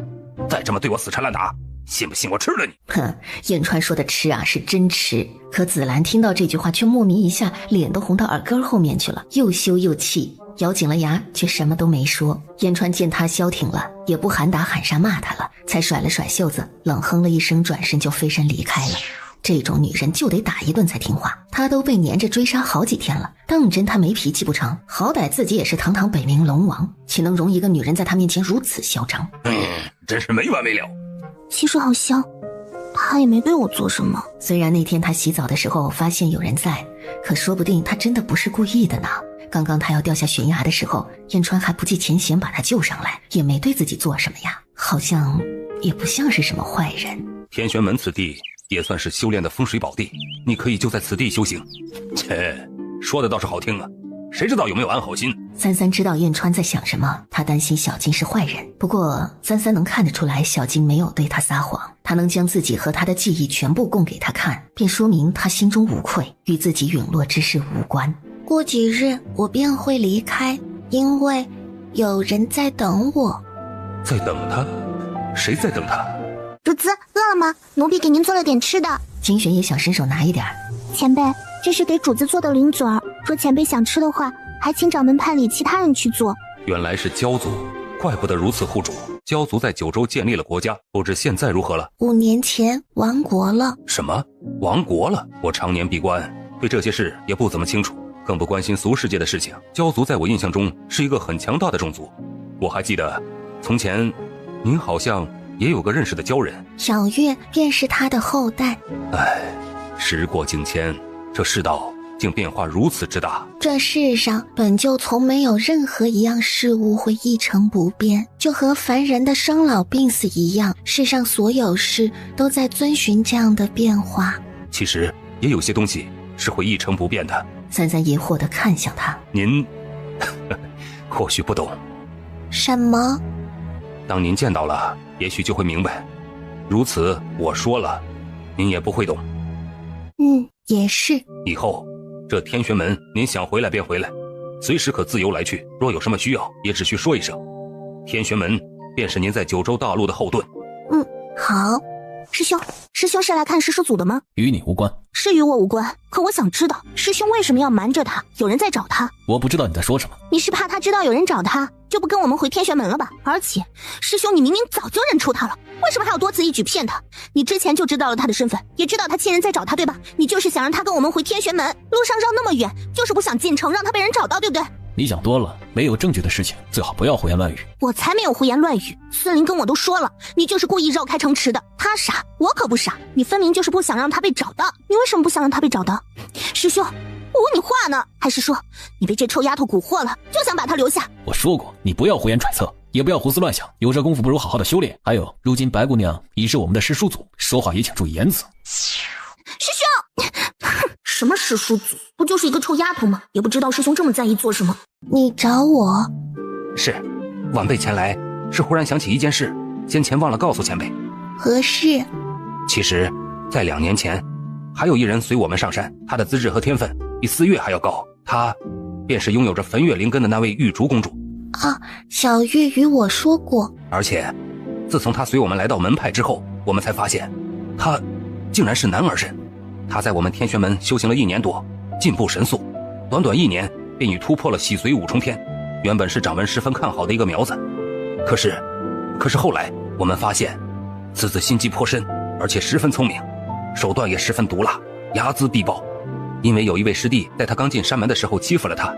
再这么对我死缠烂打，信不信我吃了你？哼，燕川说的吃啊是真吃，可紫兰听到这句话却莫名一下脸都红到耳根后面去了，又羞又气，咬紧了牙却什么都没说。燕川见他消停了，也不喊打喊杀骂他了，才甩了甩袖子，冷哼了一声，转身就飞身离开了。这种女人就得打一顿才听话，她都被黏着追杀好几天了，当真她没脾气不成？好歹自己也是堂堂北冥龙王，岂能容一个女人在她面前如此嚣张？真是没完没了。其实好像他也没对我做什么。虽然那天他洗澡的时候发现有人在，可说不定他真的不是故意的呢。刚刚他要掉下悬崖的时候，燕川还不计前嫌把他救上来，也没对自己做什么呀，好像也不像是什么坏人。天玄门此地也算是修炼的风水宝地，你可以就在此地修行。切，说的倒是好听啊，谁知道有没有安好心？三三知道燕川在想什么，他担心小金是坏人。不过三三能看得出来，小金没有对他撒谎，他能将自己和他的记忆全部供给他看，便说明他心中无愧，与自己陨落之事无关。过几日我便会离开，因为有人在等我。在等他？谁在等他？主子饿了吗？奴婢给您做了点吃的。金璇也想伸手拿一点。前辈，这是给主子做的零嘴儿，若前辈想吃的话，还请找门派里其他人去做。原来是焦族，怪不得如此护主。焦族在九州建立了国家，不知现在如何了？5年前亡国了。什么？亡国了？我常年闭关，对这些事也不怎么清楚，更不关心俗世界的事情。焦族在我印象中是一个很强大的种族，我还记得从前您好像也有个认识的鲛人。小月便是他的后代。唉，时过境迁，这世道竟变化如此之大。这世上本就从没有任何一样事物会一成不变，就和凡人的生老病死一样，世上所有事都在遵循这样的变化。其实也有些东西是会一成不变的。三三疑惑地看向他，您或许不懂。什么？当您见到了，也许就会明白。如此我说了，您也不会懂。也是。以后这天玄门您想回来便回来，随时可自由来去，若有什么需要也只需说一声。天玄门便是您在九州大陆的后盾。好。师兄是来看师叔祖的吗？与你无关。是与我无关，可我想知道师兄为什么要瞒着他，有人在找他。我不知道你在说什么。你是怕他知道有人找他，就不跟我们回天玄门了吧？而且师兄你明明早就认出他了，为什么还要多此一举骗他？你之前就知道了他的身份，也知道他亲人在找他对吧？你就是想让他跟我们回天玄门，路上绕那么远，就是不想进城让他被人找到对不对？你想多了，没有证据的事情最好不要胡言乱语。我才没有胡言乱语，孙林跟我都说了，你就是故意绕开城池的。他傻，我可不傻，你分明就是不想让他被找到。你为什么不想让他被找到？师兄，我问你话呢，还是说你被这臭丫头蛊惑了，就想把他留下？我说过，你不要胡言揣测，也不要胡思乱想，有这功夫不如好好的修炼。还有，如今白姑娘已是我们的师叔祖，说话也请注意言辞。师兄，什么师叔祖？不就是一个臭丫头吗？也不知道师兄这么在意做什么。你找我？是，晚辈前来是忽然想起一件事，先前忘了告诉前辈。何事？其实在2年前还有一人随我们上山，他的资质和天分比4月还要高，他便是拥有着焚月灵根的那位玉竹公主。小月与我说过。而且自从他随我们来到门派之后，我们才发现他竟然是男儿身。他在我们天玄门修行了1年多，进步神速，短短1年便已突破了洗髓5重天，原本是掌门十分看好的一个苗子。可是后来我们发现此子心机颇深，而且十分聪明，手段也十分毒辣，睚眦必报。因为有一位师弟在他刚进山门的时候欺负了他，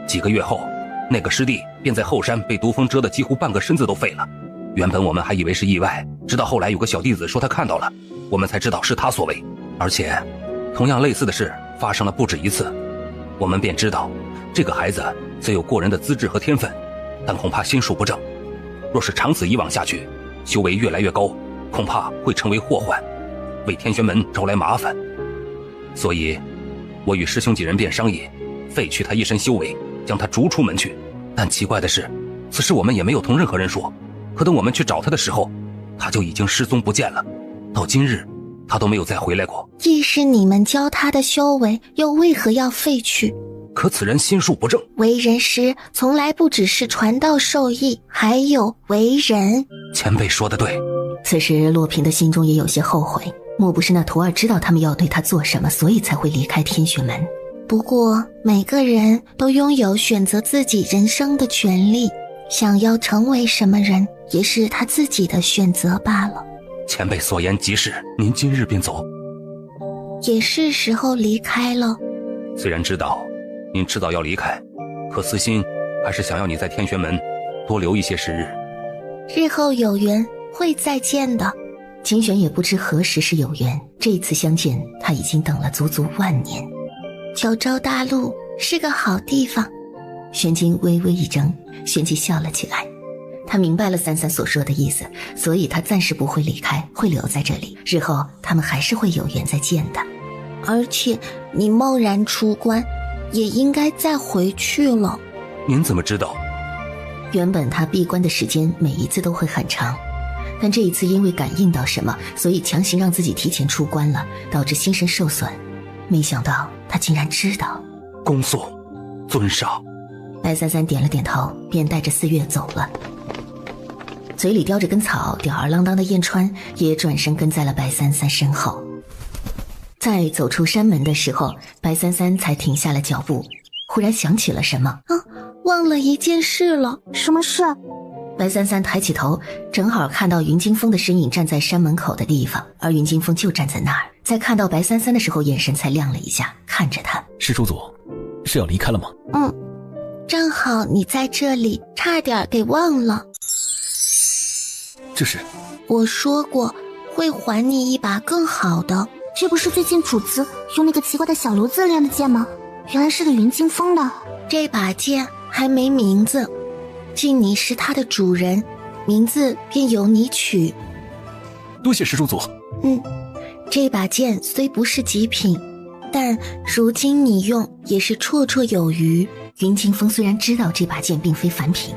几个月后那个师弟便在后山被毒蜂蛰得几乎半个身子都废了。原本我们还以为是意外，直到后来有个小弟子说他看到了，我们才知道是他所为。而且同样类似的事发生了不止一次，我们便知道这个孩子虽有过人的资质和天分，但恐怕心术不正，若是长此以往下去，修为越来越高，恐怕会成为祸患，为天玄门招来麻烦。所以我与师兄几人便商议，废去他一身修为，将他逐出门去。但奇怪的是，此事我们也没有同任何人说，可等我们去找他的时候，他就已经失踪不见了，到今日他都没有再回来过。既是你们教他的修为，又为何要废去？可此人心术不正，为人师从来不只是传道授意，还有为人。前辈说得对，此时洛平的心中也有些后悔，莫不是那徒儿知道他们要对他做什么，所以才会离开天玄门。不过每个人都拥有选择自己人生的权利，想要成为什么人也是他自己的选择罢了。前辈所言极是，您今日便走，也是时候离开了。虽然知道您迟早要离开，可私心还是想要你在天玄门多留一些时日。日后有缘会再见的。金玄也不知何时是有缘，这一次相见他已经等了足足万年。九州大陆是个好地方。玄金微微一怔，旋即笑了起来。他明白了三三所说的意思，所以他暂时不会离开，会留在这里，日后他们还是会有缘再见的。而且你贸然出关，也应该再回去了。您怎么知道？原本他闭关的时间每一次都会很长，但这一次因为感应到什么，所以强行让自己提前出关了，导致心神受损。没想到他竟然知道。恭送尊上。白三三点了点头，便带着四月走了。嘴里叼着根草，吊儿郎当的燕川也转身跟在了白三三身后。在走出山门的时候，白三三才停下了脚步，忽然想起了什么。忘了一件事了。什么事？白三三抬起头，正好看到云惊风的身影站在山门口的地方，而云惊风就站在那儿。在看到白三三的时候，眼神才亮了一下，看着他。师叔祖，是要离开了吗？正好你在这里，差点给忘了。这是我说过会还你一把更好的。这不是最近主子用那个奇怪的小炉子练的剑吗？原来是个云惊风的。这把剑还没名字，既你是它的主人，名字便由你取。多谢师叔祖。这把剑虽不是极品，但如今你用也是绰绰有余。云惊风虽然知道这把剑并非凡品，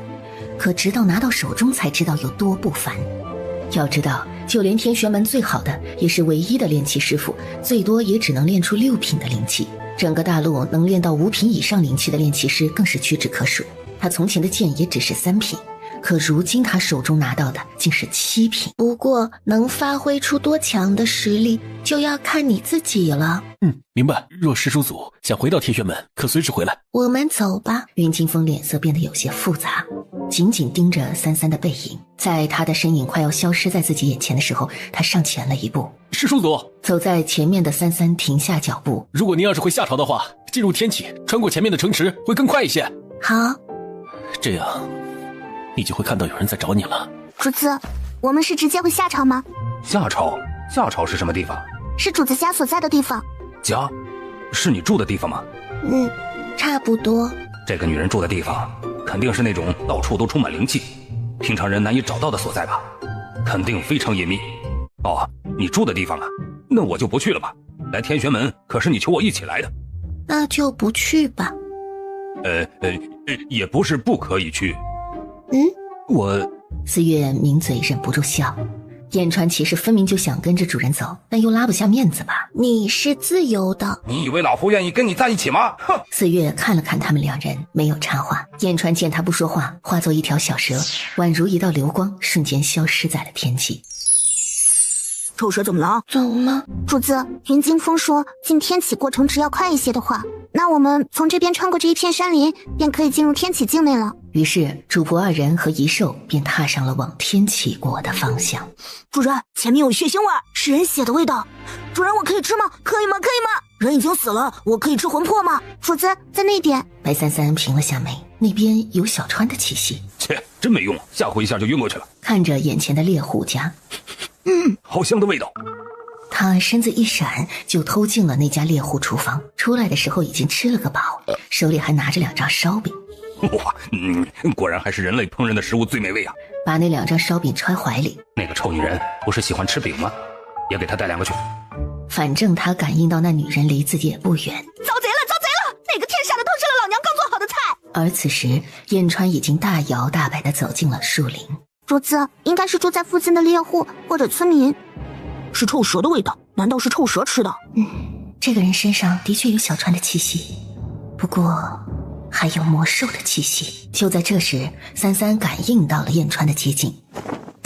可直到拿到手中才知道有多不凡。要知道，就连天玄门最好的也是唯一的炼器师傅，最多也只能炼出6品的灵气，整个大陆能炼到5品以上灵气的炼器师更是屈指可数。他从前的剑也只是3品，可如今他手中拿到的竟是7品。不过能发挥出多强的实力，就要看你自己了。明白。若师叔祖想回到天玄门，可随时回来。我们走吧。云惊风脸色变得有些复杂，紧紧盯着三三的背影。在他的身影快要消失在自己眼前的时候，他上前了一步。师叔祖。走在前面的三三停下脚步。如果您要是会下朝的话，进入天启，穿过前面的城池会更快一些。好，这样你就会看到有人在找你了。主子，我们是直接回夏朝吗？夏朝？夏朝是什么地方？是主子家所在的地方。家？是你住的地方吗？差不多。这个女人住的地方肯定是那种到处都充满灵气，平常人难以找到的所在吧，肯定非常隐秘。你住的地方啊，那我就不去了吧。来天玄门可是你求我一起来的。那就不去吧。也不是不可以去。四月抿嘴忍不住笑。燕川其实分明就想跟着主人走，但又拉不下面子吧。你是自由的。你以为老夫愿意跟你在一起吗？哼！四月看了看他们两人，没有插话。燕川见他不说话，化作一条小蛇，宛如一道流光，瞬间消失在了天际。臭蛇怎么了？走了。主子，云惊风说进天启过程只要快一些的话，那我们从这边穿过这一片山林，便可以进入天启境内了。于是主仆二人和遗兽便踏上了往天启国的方向。主人，前面有血腥味，是人血的味道。主人，我可以吃吗？可以吗？可以吗？人已经死了，我可以吃魂魄吗？主子，在那边。白三三平了下眉，那边有小川的气息。切，真没用，吓唬一下就晕过去了。看着眼前的猎户家，好香的味道。他身子一闪，就偷进了那家猎户厨房。出来的时候已经吃了个饱，手里还拿着2张烧饼。哇，果然还是人类烹饪的食物最美味啊！把那2张烧饼揣怀里。那个臭女人不是喜欢吃饼吗？也给她带2个去。反正他感应到那女人离自己也不远。遭贼了！遭贼了！哪个天杀的偷吃了老娘刚做好的菜？而此时，燕川已经大摇大摆地走进了树林。主子，应该是住在附近的猎户或者村民。是臭蛇的味道，难道是臭蛇吃的？这个人身上的确有小川的气息，不过还有魔兽的气息。就在这时，三三感应到了燕川的接近。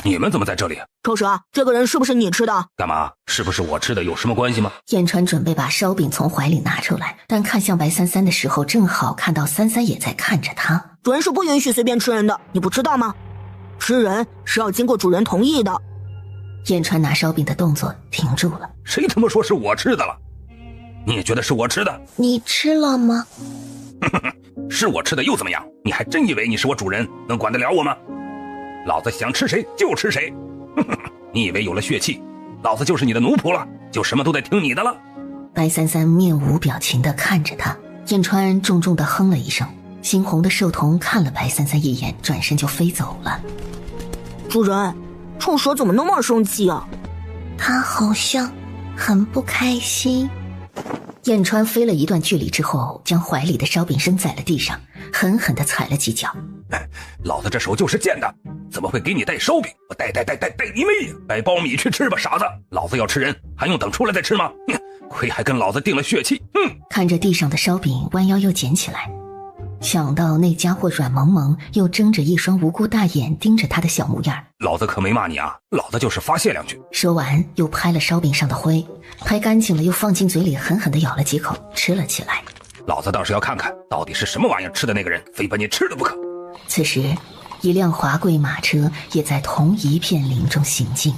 你们怎么在这里？臭蛇，这个人是不是你吃的？干嘛？是不是我吃的有什么关系吗？燕川准备把烧饼从怀里拿出来，但看向白三三的时候，正好看到三三也在看着他。主人是不允许随便吃人的，你不知道吗？吃人是要经过主人同意的。燕川拿烧饼的动作停住了。谁他妈说是我吃的了？你也觉得是我吃的？你吃了吗？是我吃的又怎么样？你还真以为你是我主人，能管得了我吗？老子想吃谁就吃谁。你以为有了血气，老子就是你的奴仆了，就什么都得听你的了？白三三面无表情地看着他，燕川重重地哼了一声。猩红的兽童看了白三三一眼，转身就飞走了。主人，臭蛇怎么那么生气啊？他好像很不开心。燕川飞了一段距离之后，将怀里的烧饼扔在了地上，狠狠地踩了几脚。老子这手就是贱的，怎么会给你带烧饼？我带你妹呀！带苞米去吃吧，傻子！老子要吃人，还用等出来再吃吗？亏还跟老子定了血气！看着地上的烧饼，弯腰又捡起来，想到那家伙软萌萌又睁着一双无辜大眼盯着他的小模样，老子可没骂你啊，老子就是发泄两句。说完又拍了烧饼上的灰，拍干净了又放进嘴里，狠狠地咬了几口，吃了起来。老子倒是要看看到底是什么玩意儿吃的那个人，非把你吃了不可。此时一辆华贵马车也在同一片林中行进。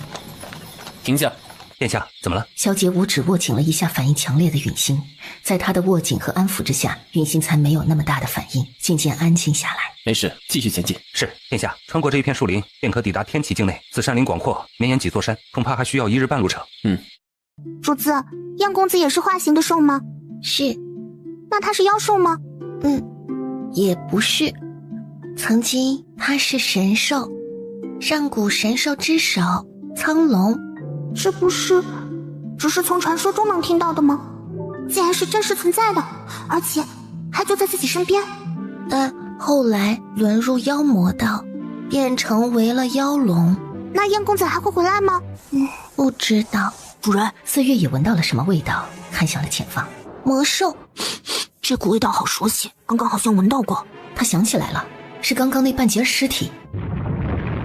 停下！殿下，怎么了？萧杰五指握紧了一下反应强烈的允心，在他的握紧和安抚之下，允心才没有那么大的反应，渐渐安静下来。没事，继续前进。是，殿下，穿过这一片树林，便可抵达天启境内。此山林广阔，绵延几座山，恐怕还需要1日半路程。主子，燕公子也是化形的兽吗？是。那他是妖兽吗？也不是。曾经他是神兽，上古神兽之首苍龙。这不是只是从传说中能听到的吗？竟然是真实存在的，而且还就在自己身边。但后来沦入妖魔道，便成为了妖龙。那燕公子还会回来吗？不知道。主人，四月也闻到了什么味道，看向了前方。魔兽，这股味道好熟悉，刚刚好像闻到过。他想起来了，是刚刚那半截尸体。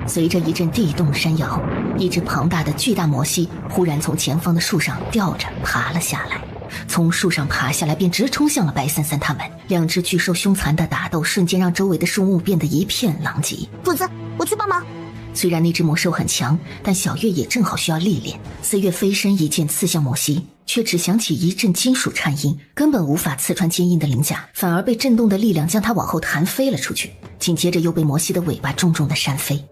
随着一阵地动山摇，一只庞大的巨大魔蜥忽然从前方的树上吊着爬了下来，从树上爬下来便直冲向了白三三他们。两只巨兽凶残的打斗瞬间让周围的树木变得一片狼藉。主子，我去帮忙。虽然那只魔兽很强，但小月也正好需要历练。四月飞身一剑刺向魔蜥，却只响起一阵金属颤音，根本无法刺穿坚硬的鳞甲，反而被震动的力量将它往后弹飞了出去，紧接着又被魔蜥的尾巴重重的扇飞。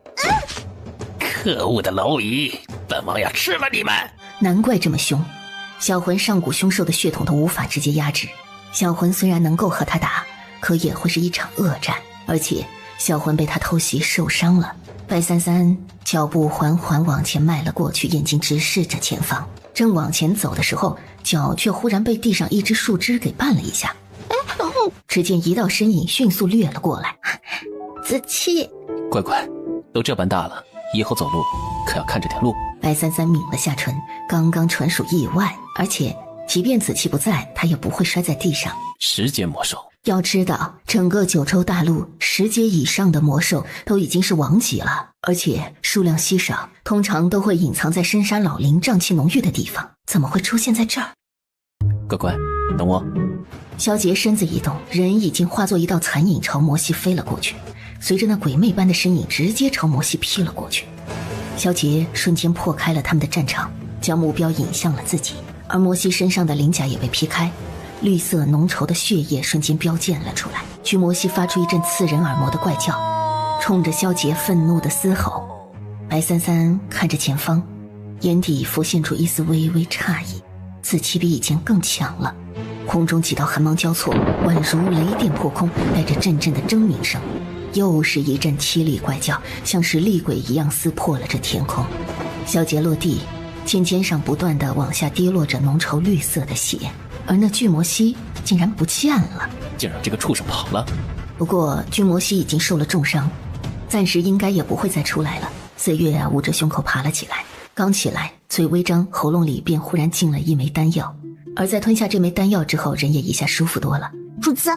可恶的蝼蚁，本王要吃了你们！难怪这么凶，小魂上古凶兽的血统都无法直接压制。小魂虽然能够和他打，可也会是一场恶战，而且小魂被他偷袭受伤了。白三三脚步缓缓往前迈了过去，眼睛直视着前方，正往前走的时候，脚却忽然被地上一只树枝给绊了一下。只见一道身影迅速掠了过来。子期，乖乖，都这般大了，以后走路可要看着点路。白三三抿了下唇，刚刚纯属意外，而且即便子期不在，他也不会摔在地上。10阶魔兽，要知道整个九州大陆10阶以上的魔兽都已经是王级了，而且数量稀少，通常都会隐藏在深山老林瘴气浓郁的地方，怎么会出现在这儿？乖乖，等我。萧杰身子一动，人已经化作一道残影朝魔蜥飞了过去，随着那鬼魅般的身影直接朝魔蜥劈了过去。萧杰瞬间破开了他们的战场，将目标引向了自己，而魔蜥身上的鳞甲也被劈开，绿色浓稠的血液瞬间飙溅了出来。巨魔蜥发出一阵刺人耳膜的怪叫，冲着萧杰愤怒的嘶吼。白三三看着前方，眼底浮现出一丝微微诧异，子期比以前更强了。空中几道寒芒交错，宛如雷电破空，带着阵阵的狰鸣声。又是一阵凄厉怪叫，像是厉鬼一样撕破了这天空。萧杰落地，肩肩上不断的往下跌落着浓稠绿色的血，而那巨魔蜥竟然不见了，竟让这个畜生跑了。不过巨魔蜥已经受了重伤，暂时应该也不会再出来了。岁月捂着胸口爬了起来，刚起来，嘴微张，喉咙里便忽然进了一枚丹药。而在吞下这枚丹药之后，人也一下舒服多了。主子，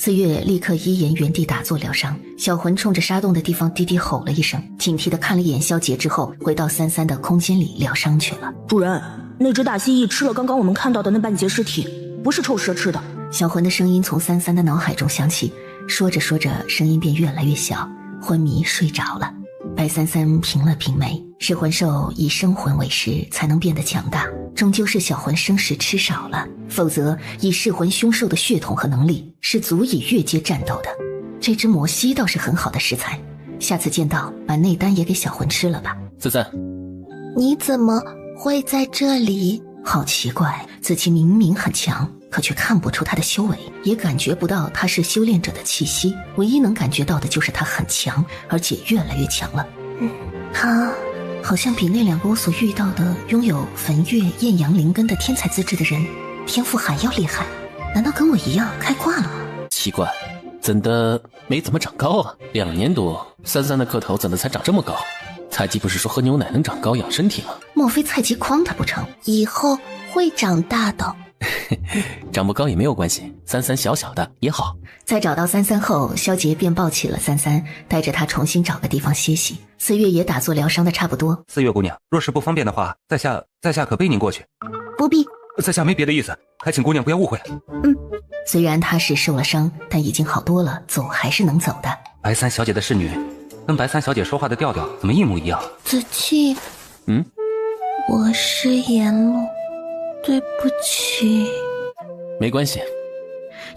四月立刻依言原地打坐疗伤，小魂冲着沙洞的地方低低吼了一声，警惕地看了一眼萧杰之后，回到三三的空间里疗伤去了。主人，那只大蜥蜴吃了刚刚我们看到的那半截尸体，不是臭蛇吃的。小魂的声音从三三的脑海中响起，说着说着声音便越来越小，昏迷睡着了。白三三平了平眉，噬魂兽以生魂为食才能变得强大，终究是小魂生食吃少了，否则以噬魂凶兽的血统和能力是足以越阶战斗的。这只魔蜥倒是很好的食材，下次见到把内丹也给小魂吃了吧。三三，你怎么会在这里？好奇怪，子期明明很强，可却看不出他的修为，也感觉不到他是修炼者的气息，唯一能感觉到的就是他很强，而且越来越强了。他好像比那两个我所遇到的拥有焚月艳阳灵根的天才资质的人天赋还要厉害，难道跟我一样开挂了吗？奇怪，怎的没怎么长高啊？2年多，三三的个头怎的才长这么高？菜鸡不是说喝牛奶能长高养身体吗？莫非菜鸡诓他不成？以后会长大的。长不高也没有关系，三三小小的也好。在找到三三后，萧杰便抱起了三三，带着他重新找个地方歇息。四月也打坐疗伤的差不多。四月姑娘，若是不方便的话，在下可背您过去。不必，在下没别的意思，还请姑娘不要误会。虽然他是受了伤，但已经好多了，走还是能走的。白三小姐的侍女，跟白三小姐说话的调调怎么一模一样？子期，我失言了，对不起。没关系，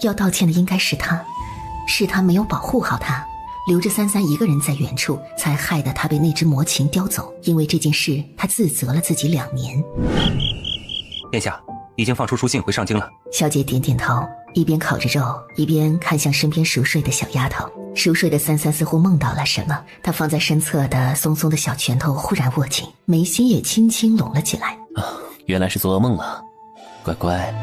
要道歉的应该是他，是他没有保护好他，留着三三一个人在远处，才害得他被那只魔禽叼走。因为这件事，他自责了自己2年。殿下已经放出书信回上京了。小姐点点头，一边烤着肉，一边看向身边熟睡的小丫头。熟睡的三三似乎梦到了什么，她放在身侧的松松的小拳头忽然握紧，眉心也轻轻拢了起来。原来是做噩梦了，乖乖，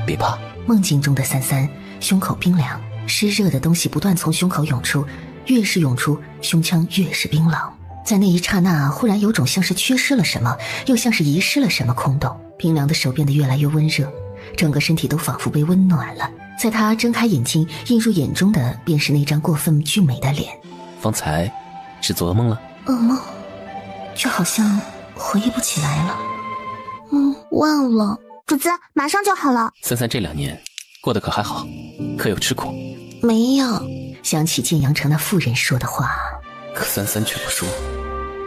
别怕。梦境中的三三胸口冰凉，湿热的东西不断从胸口涌出，越是涌出，胸腔越是冰冷。在那一刹那，忽然有种像是缺失了什么，又像是遗失了什么空洞。冰凉的手变得越来越温热，整个身体都仿佛被温暖了。在他睁开眼睛，映入眼中的便是那张过分俊美的脸。方才是做噩梦了？噩梦，却好像回忆不起来了。忘了。主子，马上就好了。三三这2年过得可还好？可有吃苦？没有。想起建阳城那妇人说的话，可三三却不说，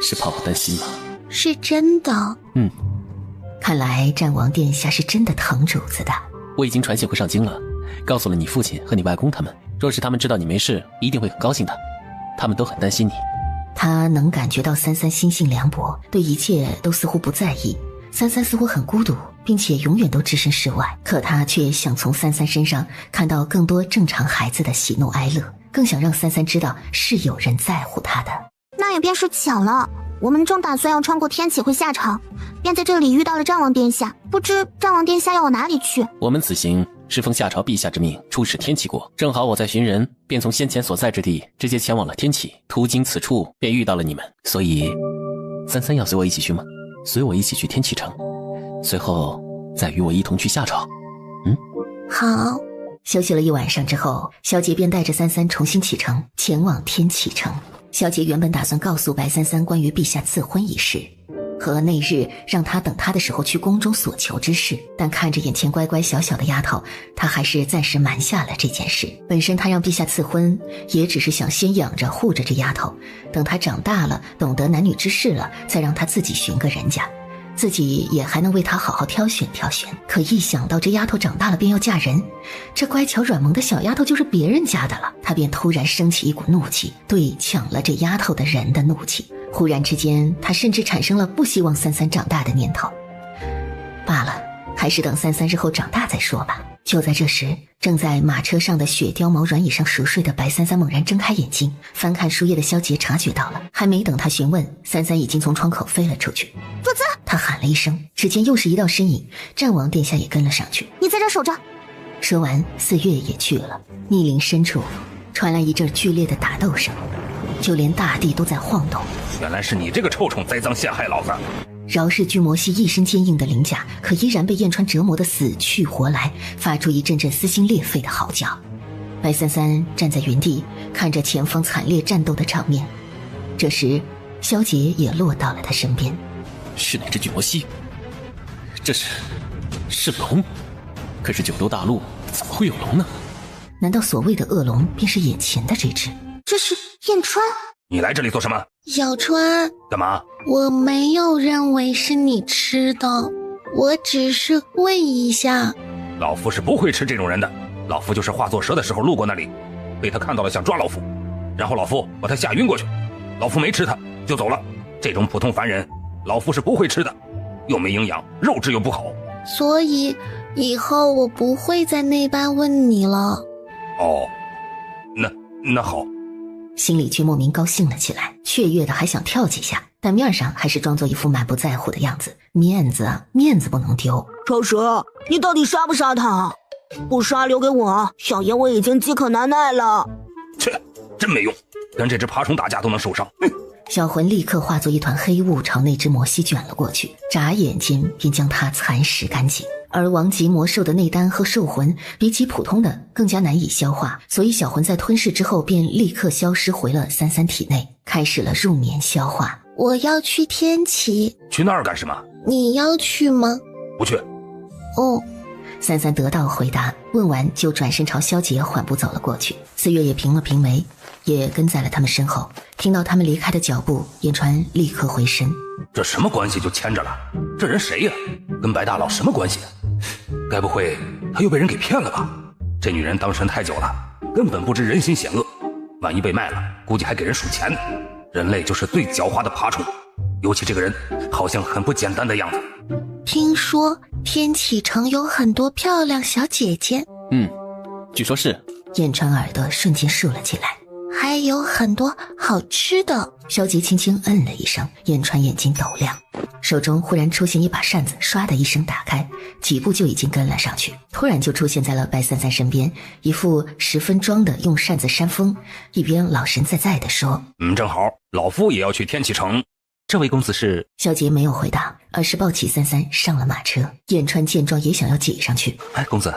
是怕我担心吗？是真的。看来战王殿下是真的疼主子的。我已经传信回上京了，告诉了你父亲和你外公他们，若是他们知道你没事，一定会很高兴的。他们都很担心你。他能感觉到三三心性凉薄，对一切都似乎不在意。三三似乎很孤独，并且永远都置身事外，可他却想从三三身上看到更多正常孩子的喜怒哀乐，更想让三三知道是有人在乎他的。那也便是巧了，我们正打算要穿过天启会下场，便在这里遇到了战王殿下。不知战王殿下要往哪里去？我们此行是奉夏朝陛下之命出使天启国，正好我在寻人，便从先前所在之地直接前往了天启，途经此处便遇到了你们，所以三三要随我一起去吗？随我一起去天启城，随后再与我一同去夏朝。好。休息了一晚上之后，萧杰便带着三三重新启程，前往天启城。萧杰原本打算告诉白三三关于陛下赐婚一事，和那日让他等他的时候去宫中所求之事，但看着眼前乖乖小小的丫头，他还是暂时瞒下了这件事。本身他让陛下赐婚，也只是想先养着护着这丫头，等她长大了，懂得男女之事了，再让她自己寻个人家，自己也还能为她好好挑选挑选。可一想到这丫头长大了便要嫁人，这乖巧软萌的小丫头就是别人家的了，他便突然升起一股怒气，对抢了这丫头的人的怒气。忽然之间，他甚至产生了不希望三三长大的念头。罢了，还是等三三日后长大再说吧。就在这时，正在马车上的雪貂毛软椅上熟睡的白三三猛然睁开眼睛，翻看书页的萧杰察觉到了，还没等他询问，三三已经从窗口飞了出去。主子，他喊了一声，只见又是一道身影，战王殿下也跟了上去。你在这守着。说完，四月也去了。密林深处传来一阵剧烈的打斗声，就连大地都在晃动。原来是你这个臭虫栽赃陷害老子！饶是巨魔蜥一身坚硬的鳞甲，可依然被燕川折磨得死去活来，发出一阵阵撕心裂肺的嚎叫。白三三站在原地，看着前方惨烈战斗的场面。这时，萧杰也落到了他身边。是哪只巨魔蜥？这是龙？可是九州大陆怎么会有龙呢？难道所谓的恶龙便是眼前的这只？这是燕川。你来这里做什么？小川，干嘛？我没有认为是你吃的，我只是问一下。老夫是不会吃这种人的，老夫就是化作蛇的时候路过那里，被他看到了想抓老夫，然后老夫把他吓晕过去，老夫没吃他就走了。这种普通凡人，老夫是不会吃的，又没营养，肉质又不好。所以以后我不会再那般问你了。哦，那好。心里却莫名高兴了起来，雀跃的还想跳几下，但面上还是装作一副满不在乎的样子。面子不能丢。臭蛇，你到底杀不杀他？不杀留给我，小爷我已经饥渴难耐了。切，真没用，跟这只爬虫打架都能受伤。小魂立刻化作一团黑雾朝那只魔蜥卷了过去，眨眼间便将它蚕食干净。而王级魔兽的内丹和兽魂比起普通的更加难以消化，所以小魂在吞噬之后便立刻消失回了三三体内，开始了入眠消化。我要去天启。去那儿干什么？你要去吗？不去。哦。三三得到回答，问完就转身朝萧杰缓步走了过去。四月也平了平眉，也跟在了他们身后。听到他们离开的脚步，燕川立刻回身。这什么关系就牵着了？这人谁呀？跟白大佬什么关系？该不会他又被人给骗了吧？这女人当神太久了，根本不知人心险恶，万一被卖了，估计还给人数钱呢。人类就是最狡猾的爬虫，尤其这个人好像很不简单的样子。听说天启城有很多漂亮小姐姐。据说是。燕川耳朵瞬间竖了起来。还有很多好吃的。萧杰轻轻嗯了一声，燕川眼睛抖亮，手中忽然出现一把扇子，唰的一声打开，几步就已经跟了上去，突然就出现在了白三三身边，一副十分装的用扇子扇风，一边老神在在的说：正好，老夫也要去天启城。这位公子是？萧杰没有回答，而是抱起三三上了马车。燕川见状也想要挤上去。公子，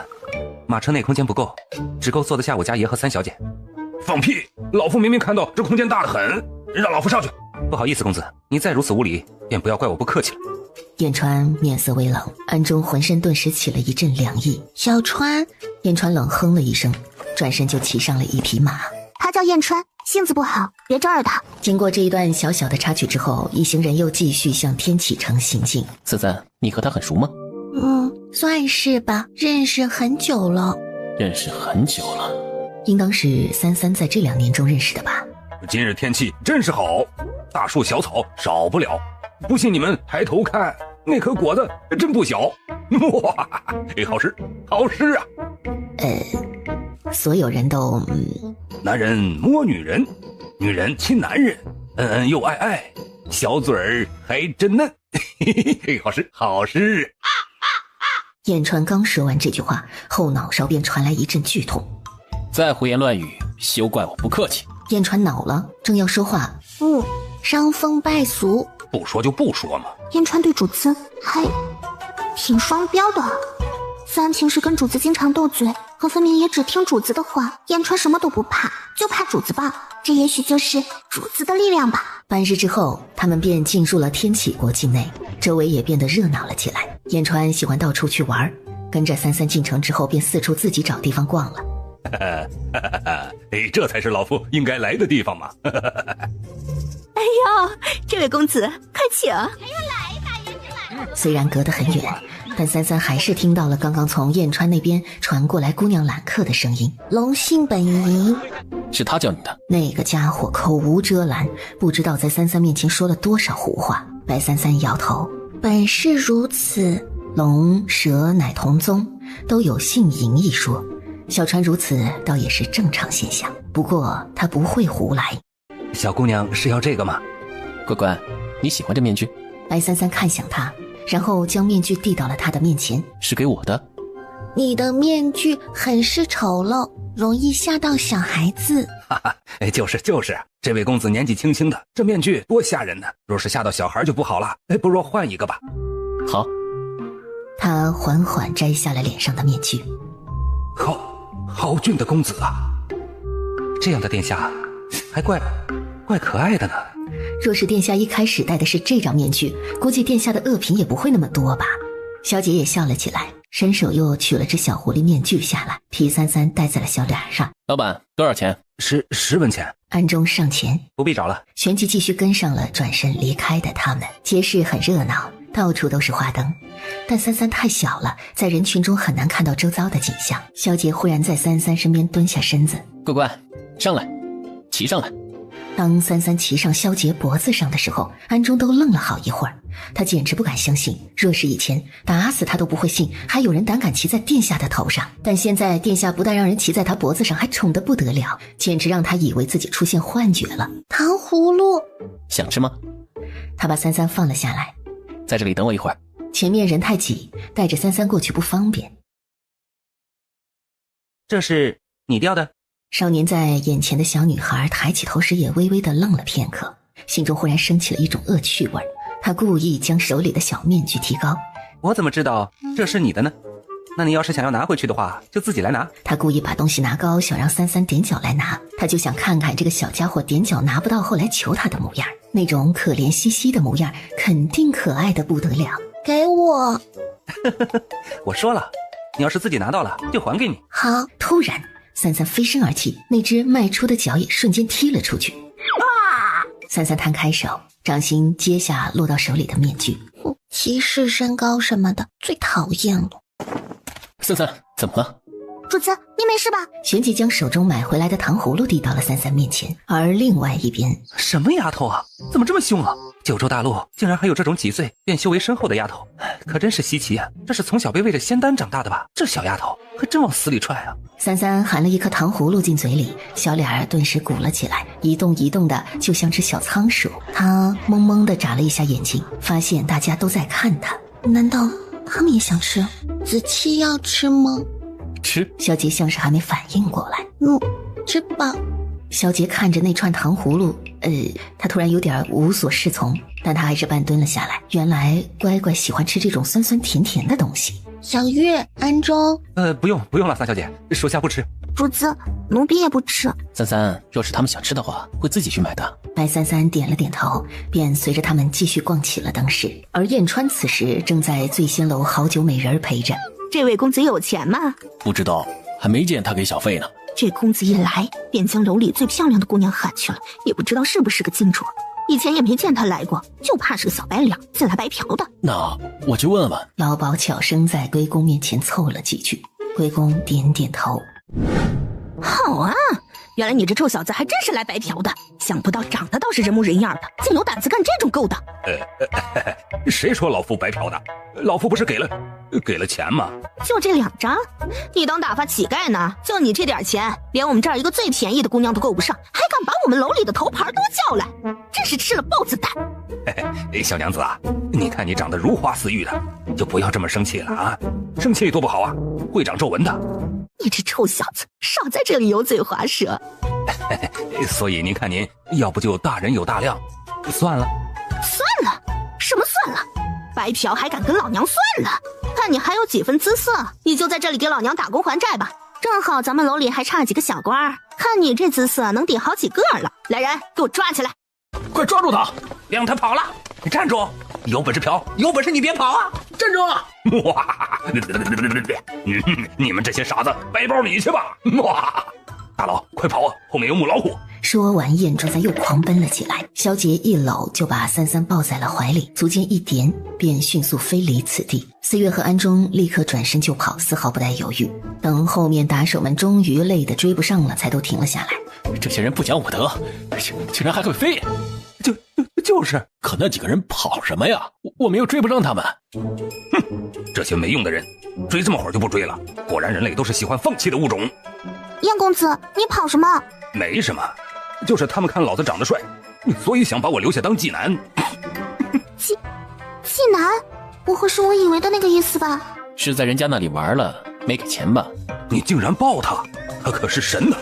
马车内空间不够，只够坐得下我家爷和三小姐。放屁！老夫明明看到这空间大得很，让老夫上去。不好意思，公子，你再如此无礼，便不要怪我不客气了。燕川面色微冷，暗中浑身顿时起了一阵凉意。小川，燕川冷哼了一声，转身就骑上了一匹马。他叫燕川，性子不好，别招惹他。经过这一段小小的插曲之后，一行人又继续向天启城行进。三三，你和他很熟吗？算是吧，认识很久了。认识很久了，应当是三三在这2年中认识的吧。今日天气真是好，大树小草少不了。不信你们抬头看，那颗果子真不小。哇，好事好事啊！所有人都男人摸女人，女人亲男人，恩恩又爱爱，小嘴儿还真嫩。好事好事。燕川刚说完这句话，后脑勺便传来一阵剧痛。再胡言乱语，休怪我不客气。燕川恼了，正要说话，伤风败俗。不说就不说嘛。燕川对主子还挺双标的。虽然平时跟主子经常斗嘴，可分明也只听主子的话。燕川什么都不怕，就怕主子吧。这也许就是主子的力量吧。半日之后，他们便进入了天启国境内，周围也变得热闹了起来。燕川喜欢到处去玩，跟着三三进城之后，便四处自己找地方逛了。这才是老夫应该来的地方嘛。哎呦，这位公子快请。虽然隔得很远，但三三还是听到了刚刚从燕川那边传过来姑娘揽客的声音。龙信本营，是他叫你的？那个家伙口无遮拦，不知道在三三面前说了多少胡话。白三三摇头，本是如此。龙蛇乃同宗，都有姓嬴一说。小川如此倒也是正常现象，不过他不会胡来。小姑娘是要这个吗？乖乖，你喜欢这面具？白三三看向他，然后将面具递到了他的面前。是给我的。你的面具很是丑陋，容易吓到小孩子。就是，这位公子年纪轻轻的，这面具多吓人呢。若是吓到小孩就不好了。不如换一个吧。好。他缓缓摘下了脸上的面具。好俊的公子啊！这样的殿下还怪可爱的呢。若是殿下一开始戴的是这张面具，估计殿下的恶评也不会那么多吧。萧杰也笑了起来，伸手又取了只小狐狸面具下来，替三三戴在了小脸上。老板，多少钱？10文钱。安中上前，不必找了。旋即继续跟上了转身离开的他们。街市很热闹，到处都是花灯，但三三太小了，在人群中很难看到周遭的景象。萧杰忽然在三三身边蹲下身子，乖乖，上来，骑上来。当三三骑上萧杰脖子上的时候，安中都愣了好一会儿，他简直不敢相信，若是以前打死他都不会信还有人胆敢骑在殿下的头上，但现在殿下不但让人骑在他脖子上，还宠得不得了，简直让他以为自己出现幻觉了。糖葫芦想吃吗？他把三三放了下来，在这里等我一会儿。前面人太挤，带着三三过去不方便。这是你掉的？少年在眼前的小女孩抬起头时也微微的愣了片刻，心中忽然升起了一种恶趣味。他故意将手里的小面具提高。我怎么知道这是你的呢？那你要是想要拿回去的话，就自己来拿。他故意把东西拿高，想让三三踮脚来拿，他就想看看这个小家伙踮脚拿不到后来求他的模样，那种可怜兮兮的模样肯定可爱的不得了。给我我说了，你要是自己拿到了就还给你。好。突然三三飞身而起，那只迈出的脚也瞬间踢了出去。三三摊开手，掌心接下落到手里的面具。歧视身高什么的最讨厌了。三三，怎么了？主子，你没事吧？旋即将手中买回来的糖葫芦递到了三三面前，而另外一边，什么丫头啊，怎么这么凶啊？九州大陆竟然还有这种几岁便修为深厚的丫头，可真是稀奇啊！这是从小被喂着仙丹长大的吧？这小丫头可真往死里踹啊！三三含了一颗糖葫芦进嘴里，小脸儿顿时鼓了起来，一动一动的就像只小仓鼠。他懵懵的眨了一下眼睛，发现大家都在看他。难道他们也想吃？子期要吃吗？吃。萧杰像是还没反应过来。吃吧。萧杰看着那串糖葫芦，他突然有点无所适从，但他还是半蹲了下来。原来乖乖喜欢吃这种酸酸甜甜的东西。小月，安中。不用了，三小姐，属下不吃。主子，奴婢也不吃。三三，若是他们想吃的话，会自己去买的。白三三点了点头，便随着他们继续逛起了灯饰。而燕川此时正在醉仙楼好酒美人陪着。这位公子有钱吗？不知道，还没见他给小费呢。这公子一来便将楼里最漂亮的姑娘喊去了，也不知道是不是个金主，以前也没见他来过，就怕是个小白脸自来白嫖的。那我去问问。老鸨悄声在龟公面前凑了几句，龟公点点头。好啊，原来你这臭小子还真是来白嫖的，想不到长得倒是人模人样的，竟有胆子干这种勾当。谁说老夫白嫖的？老夫不是给了钱吗？就这2张？你当打发乞丐呢？就你这点钱，连我们这儿一个最便宜的姑娘都够不上，还敢把我们楼里的头牌都叫来，真是吃了豹子胆。小娘子啊，你看你长得如花似玉的，就不要这么生气了啊！生气多不好啊，会长皱纹的。你这臭小子，少在这里油嘴滑舌。所以您看您，要不就大人有大量，算了。算了？什么算了？白嫖还敢跟老娘算了？看你还有几分姿色，你就在这里给老娘打工还债吧。正好咱们楼里还差几个小官，看你这姿色能抵好几个了。来人，给我抓起来！快抓住他，让他跑了！你站住！有本事嫖，有本事你别跑啊！站住！哇！你们这些傻子，背包里去吧！哇！大佬，快跑啊！后面有母老虎！说完，燕川三又狂奔了起来。萧杰一搂就把三三抱在了怀里，足尖一点，便迅速飞离此地。四月和安中立刻转身就跑，丝毫不带犹豫。等后面打手们终于累得追不上了，才都停了下来。这些人不讲武德，竟然还会飞！就是，可那几个人跑什么呀？我们又追不上他们。哼，这些没用的人，追这么会儿就不追了。果然人类都是喜欢放弃的物种。燕公子，你跑什么？没什么，就是他们看老子长得帅，所以想把我留下当妓男。妓男？不会是我以为的那个意思吧？是在人家那里玩了，没给钱吧？你竟然抱他，他可是神呢，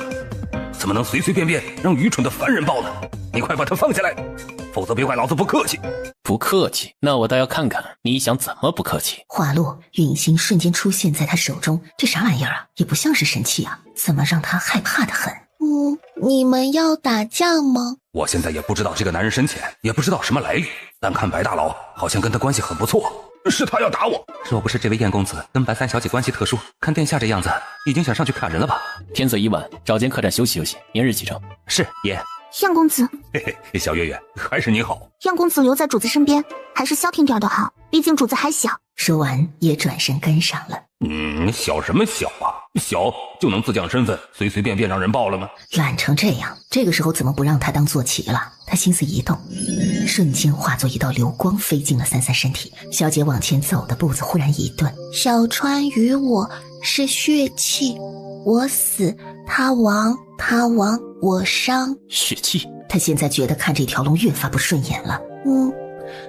怎么能随随便便让愚蠢的凡人抱呢？你快把他放下来，否则别怪老子不客气。不客气？那我倒要看看你想怎么不客气。话落，陨星瞬间出现在他手中，这啥玩意儿啊？也不像是神器啊，怎么让他害怕的很？你们要打架吗？我现在也不知道这个男人深浅，也不知道什么来历，但看白大佬好像跟他关系很不错，是他要打我。若不是这位燕公子跟白三小姐关系特殊，看殿下这样子，已经想上去砍人了吧？天色已晚，找间客栈休息休息，明日启程。是爷。燕公子，嘿嘿，小月月，还是你好。燕公子留在主子身边，还是消停点的好，毕竟主子还小。说完，也转身跟上了。小什么小啊？小就能自降身份，随随便便让人报了吗？懒成这样，这个时候怎么不让他当坐骑了？他心思一动，瞬间化作一道流光飞进了三三身体。小姐往前走的步子忽然一顿。小川与我是血气，我死他亡，他亡我伤。血气？他现在觉得看这条龙越发不顺眼了。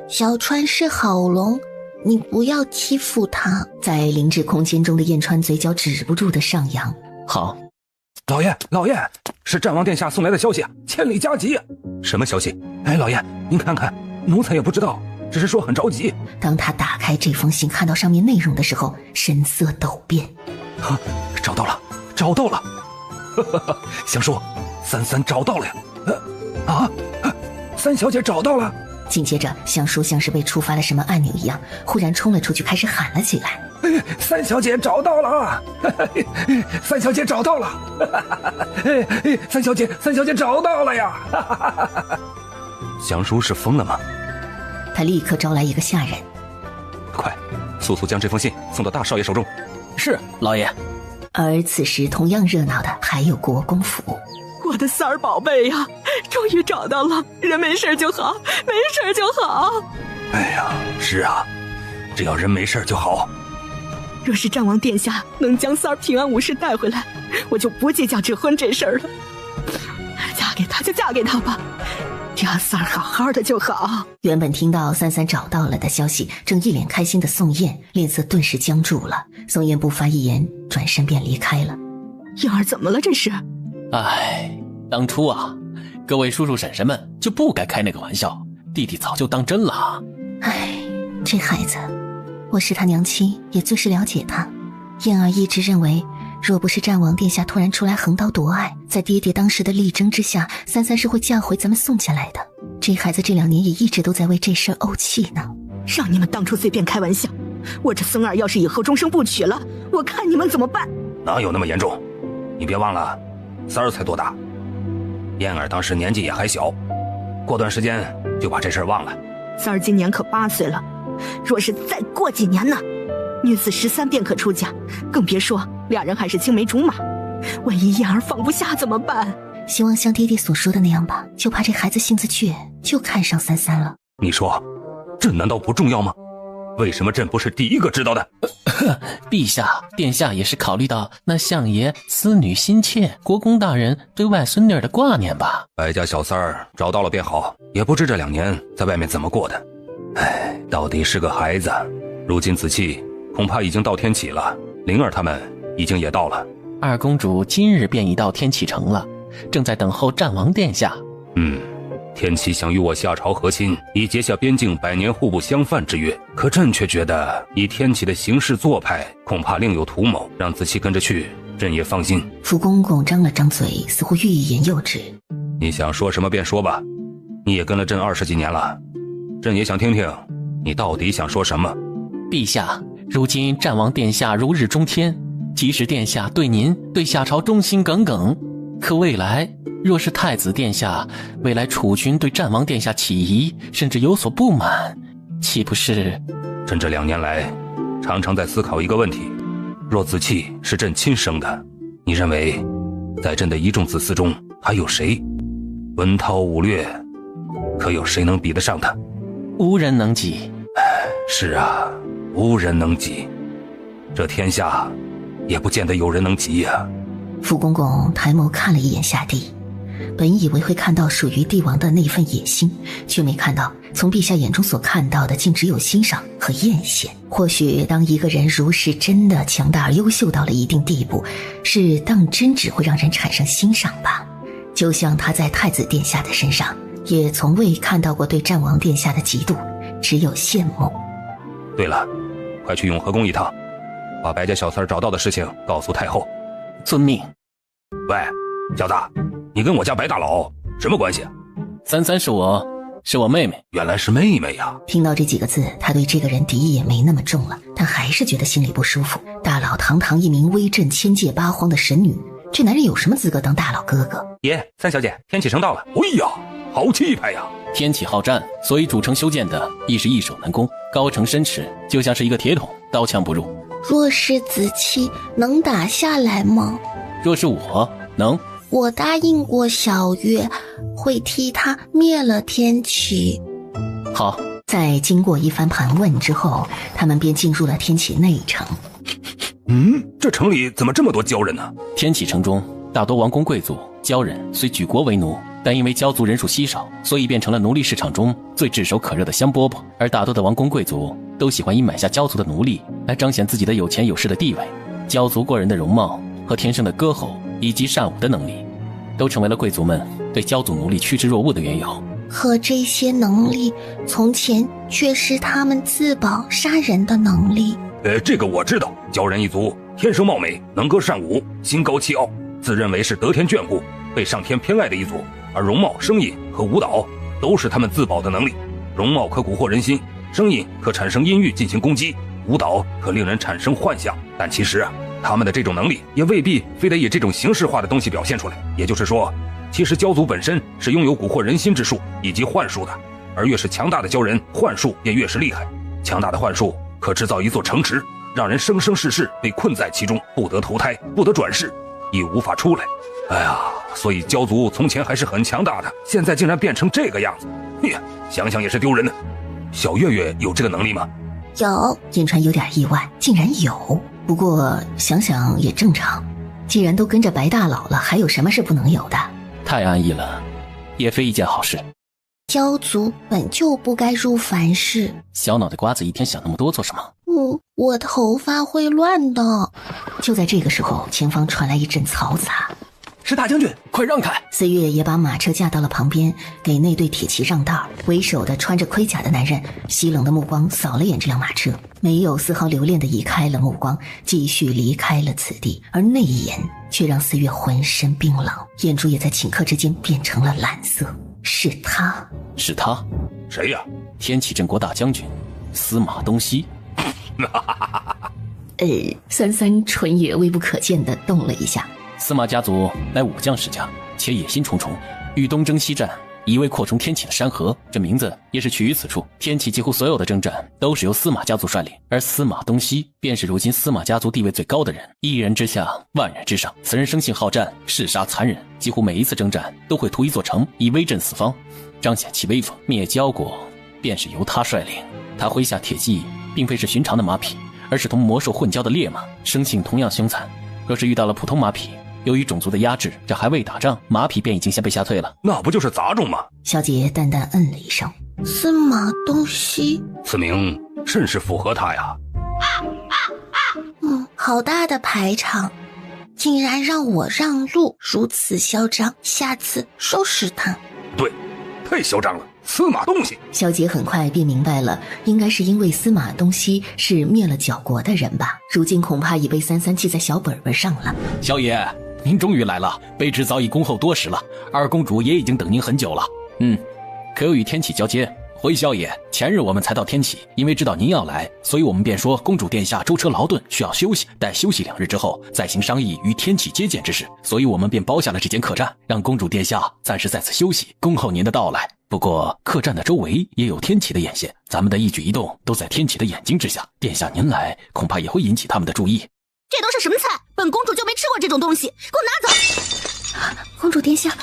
小川是好龙，你不要欺负他。在灵智空间中的燕川嘴角止不住的上扬。好，老爷，是战王殿下送来的消息，千里加急。什么消息？哎，老爷，您看看，奴才也不知道，只是说很着急。当他打开这封信，看到上面内容的时候，神色陡变。找到了！香叔，三三找到了呀！三小姐找到了。紧接着，香叔像是被触发了什么按钮一样，忽然冲了出去，开始喊了起来：“三小姐找到了！三小姐找到了！三小姐找到了呀！”香叔是疯了吗？他立刻招来一个下人：“快，速速将这封信送到大少爷手中。”是，老爷。而此时同样热闹的还有国公府。我的三儿宝贝呀，终于找到了，人没事就好，没事就好。哎呀，是啊，只要人没事就好。若是战王殿下能将三儿平安无事带回来，我就不计较指婚这事儿了。嫁给他就嫁给他吧，只要三儿好好的就好。原本听到三三找到了的消息，正一脸开心的宋燕脸色顿时僵住了。宋燕不发一言，转身便离开了。燕儿怎么了这是？哎，当初啊，各位叔叔婶婶们就不该开那个玩笑，弟弟早就当真了。哎，这孩子，我是他娘亲，也最是了解他。燕儿一直认为，若不是战王殿下突然出来横刀夺爱，在爹爹当时的力争之下，三三是会嫁回咱们宋家来的。这孩子这2年也一直都在为这事怄气呢。让你们当初随便开玩笑，我这孙儿要是以后终生不娶了，我看你们怎么办？哪有那么严重？你别忘了，三儿才多大，燕儿当时年纪也还小，过段时间就把这事儿忘了。三儿今年可8岁了，若是再过几年呢，女子13便可出嫁，更别说俩人还是青梅竹马。万一燕儿放不下怎么办？希望像爹爹所说的那样吧，就怕这孩子性子倔，就看上三三了。你说，朕难道不重要吗？为什么朕不是第一个知道的？陛下，殿下也是考虑到那相爷思女心切，国公大人对外孙女的挂念吧。白家小三儿找到了便好，也不知这2年在外面怎么过的。哎，到底是个孩子。如今子期恐怕已经到天启了，灵儿他们已经也到了。二公主今日便已到天启城了，正在等候战王殿下。天启想与我夏朝和亲，以结下边境100年互不相犯之约，可朕却觉得以天启的行事做派，恐怕另有图谋，让子期跟着去，朕也放心。福公公张了张嘴，似乎欲一言又止。你想说什么便说吧，你也跟了朕20几年了，朕也想听听你到底想说什么。陛下，如今战王殿下如日中天，即使殿下对您对夏朝忠心耿耿，可未来若是太子殿下未来储君对战王殿下起疑，甚至有所不满，岂不是？朕这2年来常常在思考一个问题，若子期是朕亲生的，你认为在朕的一众子嗣中还有谁？文韬武略，可有谁能比得上他？无人能及。是啊，无人能及，这天下也不见得有人能及呀。福公公抬眸看了一眼下地，本以为会看到属于帝王的那份野心，却没看到从陛下眼中所看到的竟只有欣赏和艳羡。或许当一个人如是真的强大而优秀到了一定地步，是当真只会让人产生欣赏吧。就像他在太子殿下的身上，也从未看到过对战王殿下的嫉妒，只有羡慕。对了，快去永和宫一趟，把白家小三找到的事情告诉太后。遵命。喂，小子，你跟我家白大佬什么关系啊？三三是我妹妹。原来是妹妹呀。听到这几个字，他对这个人敌意也没那么重了，但还是觉得心里不舒服。大佬堂堂一名威震千界八荒的神女，这男人有什么资格当大佬哥哥？爷，三小姐，天启城到了。哎呀，好气派呀！天启好战，所以主城修建的亦是易守难攻，高城深池，就像是一个铁桶，刀枪不入。若是子期能打下来吗？若是我能，我答应过小月，会替他灭了天启。好。在经过一番盘问之后，他们便进入了天启内城。这城里怎么这么多鲛人呢？天启城中大多王公贵族、鲛人虽举国为奴，但因为鲛族人数稀少，所以变成了奴隶市场中最炙手可热的香饽饽。而大多的王公贵族都喜欢以买下鲛族的奴隶来彰显自己的有钱有势的地位。鲛族过人的容貌和天生的歌喉以及善舞的能力，都成为了贵族们对鲛族奴隶趋之若鹜的缘由。可这些能力从前却是他们自保杀人的能力。这个我知道，鲛人一族天生貌美，能歌善舞，心高气傲，自认为是得天眷顾，被上天偏爱的一族。而容貌、声音和舞蹈都是他们自保的能力。容貌可蛊惑人心，声音可产生音域进行攻击，舞蹈可令人产生幻想。但其实他们的这种能力也未必非得以这种形式化的东西表现出来。也就是说，其实鲛族本身是拥有蛊惑人心之术以及幻术的，而越是强大的鲛人，幻术便越是厉害。强大的幻术可制造一座城池，让人生生世世被困在其中，不得投胎，不得转世，亦无法出来。哎呀，所以鲛族从前还是很强大的，现在竟然变成这个样子，想想也是丢人的。小月月有这个能力吗？有。燕川有点意外，竟然有。不过想想也正常，既然都跟着白大佬了，还有什么是不能有的？太安逸了，也非一件好事。鲛族本就不该入凡世。小脑袋瓜子一天想那么多做什么？我头发会乱的。就在这个时候，前方传来一阵嘈杂。是大将军，快让开！四月也把马车架到了旁边，给那对铁骑让道。为首的穿着盔甲的男人西冷的目光扫了眼这辆马车，没有丝毫留恋地移开了目光，继续离开了此地。而那一眼却让四月浑身冰冷，眼珠也在顷刻之间变成了蓝色。是他。谁呀？天启镇国大将军司马东西。三三唇也微不可见地动了一下。司马家族乃武将世家，且野心重重，欲东征西战，以为扩充天启的山河。这名字也是取于此处。天启几乎所有的征战都是由司马家族率领，而司马东西便是如今司马家族地位最高的人，一人之下，万人之上。此人生性好战，嗜杀残忍，几乎每一次征战都会屠一座城，以威震四方，彰显其威风。灭鲛国便是由他率领。他麾下铁骑并非是寻常的马匹，而是同魔兽混交的烈马，生性同样凶残。若是遇到了普通马匹，由于种族的压制，这还未打仗，马匹便已经先被吓退了。那不就是杂种吗？小姐淡淡嗯了一声。司马东西，此名甚是符合他呀。好大的排场，竟然让我让路，如此嚣张，下次收拾他。对，太嚣张了，司马东西。小姐很快便明白了，应该是因为司马东西是灭了角国的人吧，如今恐怕已被三三记在小本本上了。小爷，您终于来了，卑职早已恭候多时了，二公主也已经等您很久了。可有与天启交接？回小爷，前日我们才到天启，因为知道您要来，所以我们便说公主殿下舟车劳顿，需要休息，待休息2日之后再行商议与天启接见之事，所以我们便包下了这间客栈，让公主殿下暂时在此休息，恭候您的到来。不过客栈的周围也有天启的眼线，咱们的一举一动都在天启的眼睛之下，殿下您来恐怕也会引起他们的注意。这都是什么菜？本公主就没吃过这种东西，给我拿走！公主殿下，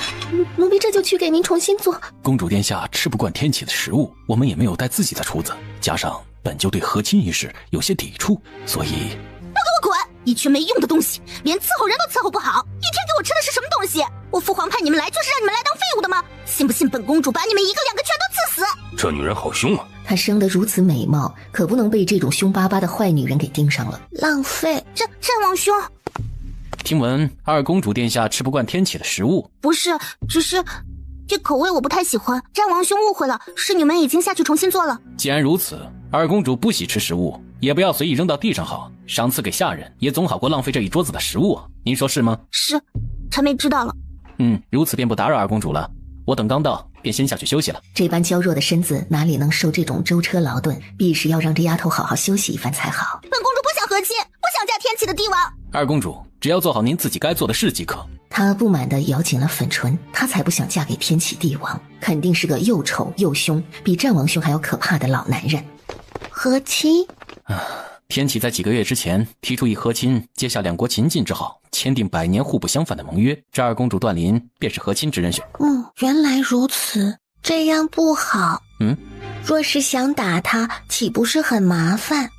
奴婢这就去给您重新做。公主殿下吃不惯天启的食物，我们也没有带自己的厨子，加上本就对和亲一事有些抵触，所以……都给我滚！一群没用的东西，连伺候人都伺候不好，一天给我吃的是什么东西？我父皇派你们来就是让你们来当废物的吗？信不信本公主把你们1个2个全都刺死？这女人好凶啊！她生得如此美貌，可不能被这种凶巴巴的坏女人给盯上了。浪费！战王兄，听闻二公主殿下吃不惯天启的食物？不是，只是这口味我不太喜欢。战王兄误会了，是你们已经下去重新做了。既然如此，二公主不喜吃食物，也不要随意扔到地上好，赏赐给下人也总好过浪费这一桌子的食物啊，您说是吗？是，臣妹知道了。如此便不打扰二公主了。我等刚到，便先下去休息了。这般娇弱的身子哪里能受这种舟车劳顿，必是要让这丫头好好休息一番才好。本公主不想和亲，不想嫁天启的帝王。二公主，只要做好您自己该做的事即可。她不满地咬紧了粉唇，她才不想嫁给天启帝王，肯定是个又丑又凶，比战王兄还要可怕的老男人。和亲？天启在几个月之前提出以和亲结下两国秦晋之好，签订100年互不相犯的盟约，这二公主段琳便是和亲之人选。原来如此，这样不好。若是想打他，岂不是很麻烦？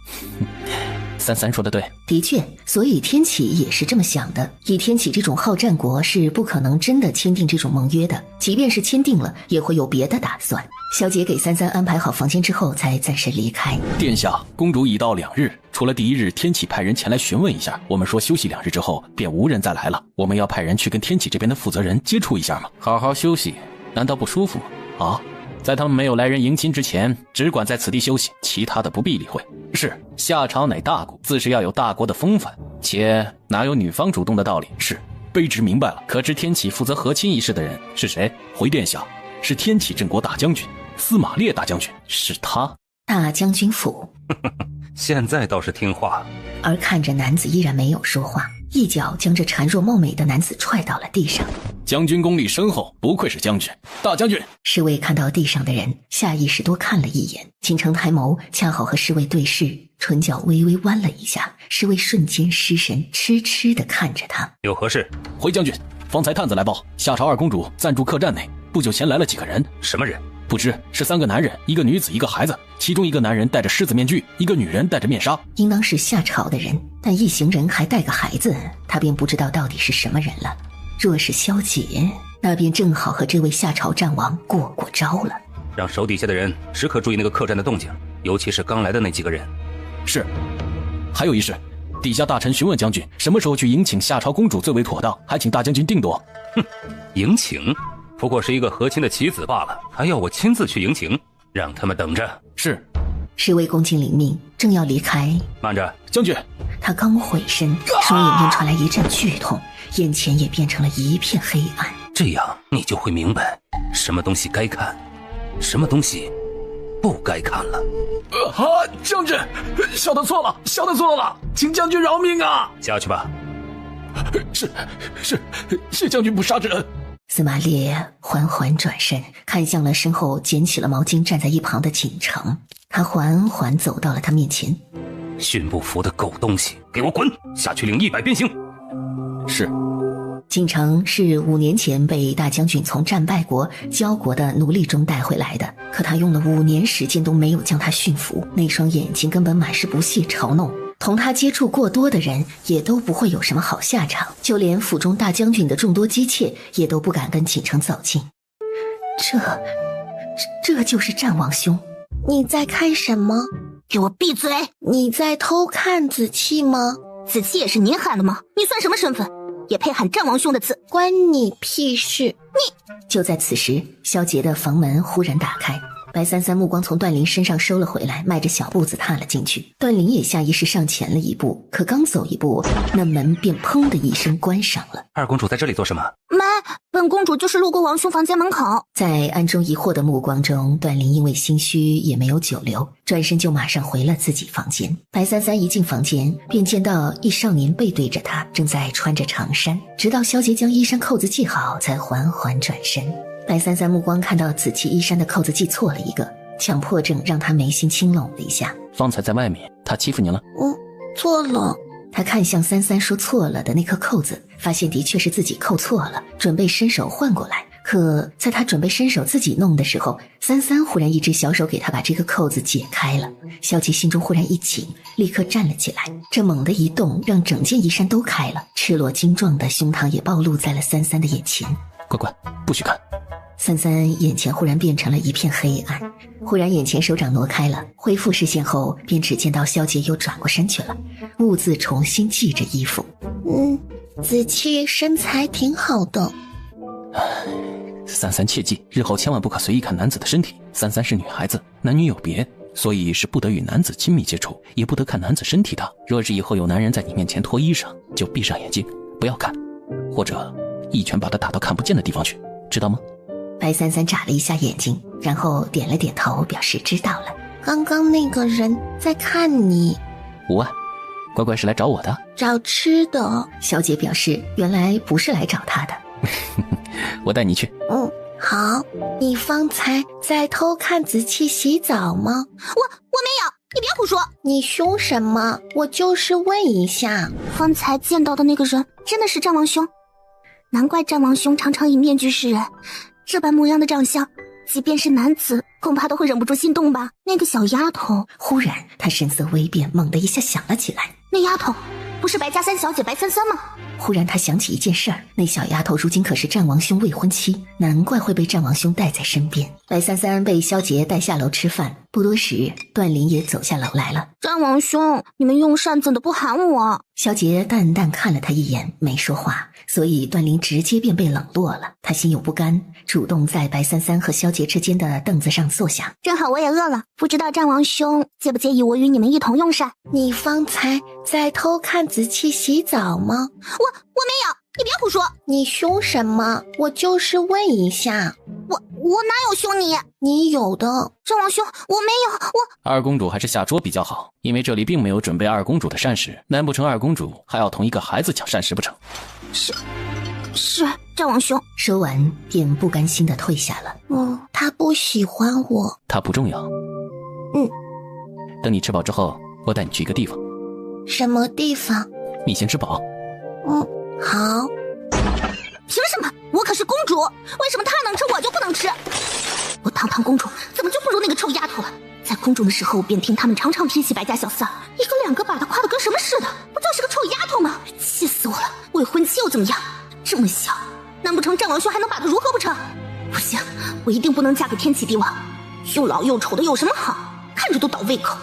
三三说的对，的确，所以天启也是这么想的。以天启这种好战国，是不可能真的签订这种盟约的，即便是签订了，也会有别的打算。萧杰给三三安排好房间之后，才暂时离开。殿下，公主已到2日，除了第1日天启派人前来询问一下，我们说休息2日之后便无人再来了。我们要派人去跟天启这边的负责人接触一下吗？好好休息，难道不舒服吗？在他们没有来人迎亲之前，只管在此地休息，其他的不必理会。是，夏朝乃大国，自是要有大国的风范，且哪有女方主动的道理？是，卑职明白了。可知天启负责和亲一事的人是谁？回殿下，是天启镇国大将军司马烈大将军，是他。大将军府。现在倒是听话。而看着男子依然没有说话，一脚将这孱弱貌美的男子踹到了地上。将军功力深厚，不愧是将军。大将军！侍卫看到地上的人，下意识多看了一眼。倾城抬眸，恰好和侍卫对视，唇角微微弯了一下。侍卫瞬间失神，痴痴地看着他。有何事？回将军，方才探子来报，夏朝二公主暂住客栈内，不久前来了几个人。什么人？不知，是3个男人，一个女子，一个孩子。其中一个男人戴着狮子面具，一个女人戴着面纱。应当是夏朝的人，但一行人还带个孩子，他便不知道到底是什么人了。若是萧杰，那便正好和这位夏朝战王过招了。让手底下的人时刻注意那个客栈的动静，尤其是刚来的那几个人。是。还有一事，底下大臣询问将军什么时候去迎请夏朝公主最为妥当，还请大将军定夺。迎请？不过是一个和亲的棋子罢了，还要我亲自去迎请？让他们等着。是。侍卫恭敬领命，正要离开。慢着，将军！他刚回身，双眼便传来一阵剧痛，眼前也变成了一片黑暗。这样你就会明白，什么东西该看，什么东西不该看了。将军，小的错了，请将军饶命啊！下去吧。谢将军不杀之恩。司马烈缓缓转身，看向了身后捡起了毛巾站在一旁的景城。他缓缓走到了他面前。驯不服的狗东西，给我滚下去领100鞭刑。是。景城是5年前被大将军从战败国交国的奴隶中带回来的，可他用了5年时间都没有将他驯服，那双眼睛根本满是不屑嘲弄。同他接触过多的人也都不会有什么好下场，就连府中大将军的众多姬妾也都不敢跟景城走近。这就是战王兄。你在看什么？给我闭嘴！你在偷看子期吗？子期也是您喊的吗？你算什么身份？也配喊战王兄的字？关你屁事！你！就在此时，萧杰的房门忽然打开，白三三目光从段林身上收了回来，迈着小步子踏了进去。段林也下意识上前了一步，可刚走一步，那门便砰的一声关上了。二公主在这里做什么？没，本公主就是路过王兄房间门口。在暗中疑惑的目光中，段林因为心虚也没有久留，转身就马上回了自己房间。白三三一进房间，便见到一少年背对着他，正在穿着长衫，直到萧杰将衣衫扣子系好，才缓缓转身。白三三目光看到此期衣衫的扣子系错了一个，强迫症让他眉心轻拢了一下。方才在外面，他欺负你了？错了。他看向三三说错了的那颗扣子，发现的确是自己扣错了，准备伸手换过来。可在他准备伸手自己弄的时候，三三忽然一只小手给他把这个扣子解开了。萧琪心中忽然一紧，立刻站了起来，这猛的一动让整件衣衫都开了，赤裸精壮的胸膛也暴露在了三三的眼前。乖，不许看。三三眼前忽然变成了一片黑暗，忽然眼前手掌挪开了，恢复视线后便只见到萧杰又转过身去了，兀自重新系着衣服。子期身材挺好的。三三切记，日后千万不可随意看男子的身体。三三是女孩子，男女有别，所以是不得与男子亲密接触，也不得看男子身体的。若是以后有男人在你面前脱衣裳，就闭上眼睛，不要看，或者一拳把他打到看不见的地方去，知道吗？白三三眨了一下眼睛，然后点了点头，表示知道了。刚刚那个人在看你。无碍，乖乖是来找我的。找吃的。小姐表示原来不是来找她的。我带你去。好。你方才在偷看子期洗澡吗？我没有，你别胡说。你凶什么？我就是问一下。方才见到的那个人真的是战王兄，难怪战王兄常常以面具示人，这般模样的长相，即便是男子恐怕都会忍不住心动吧。那个小丫头，忽然他神色微变，猛地一下想了起来，那丫头不是白家三小姐白三三吗？忽然他想起一件事儿，那小丫头如今可是战王兄未婚妻，难怪会被战王兄带在身边。白三三被萧杰带下楼吃饭，不多时段林也走下楼来了。战王兄，你们用膳怎的不喊我？萧杰淡淡看了他一眼，没说话，所以段林直接便被冷落了。他心有不甘，主动在白三三和萧杰之间的凳子上坐下。正好我也饿了，不知道战王兄介不介意我与你们一同用膳？你方才在偷看子期洗澡吗？我没有，你别胡说。你凶什么？我就是问一下。我哪有凶你？你有的。战王兄，我没有。二公主还是下桌比较好，因为这里并没有准备二公主的膳食，难不成二公主还要同一个孩子抢膳食不成？是战王兄。说完便不甘心地退下了。他不喜欢我。他不重要。等你吃饱之后，我带你去一个地方。什么地方？你先吃饱。好。凭什么？我可是公主，为什么她能吃我就不能吃？我堂堂公主怎么就不如那个臭丫头了？在宫中的时候便听他们常常提起白家小三儿，一个两个把她夸得跟什么似的，不就是个臭丫头吗？气死我了！未婚妻又怎么样？这么小，难不成战王兄还能把她如何不成？不行，我一定不能嫁给天启帝王，又老又丑的有什么好？看着都倒胃口。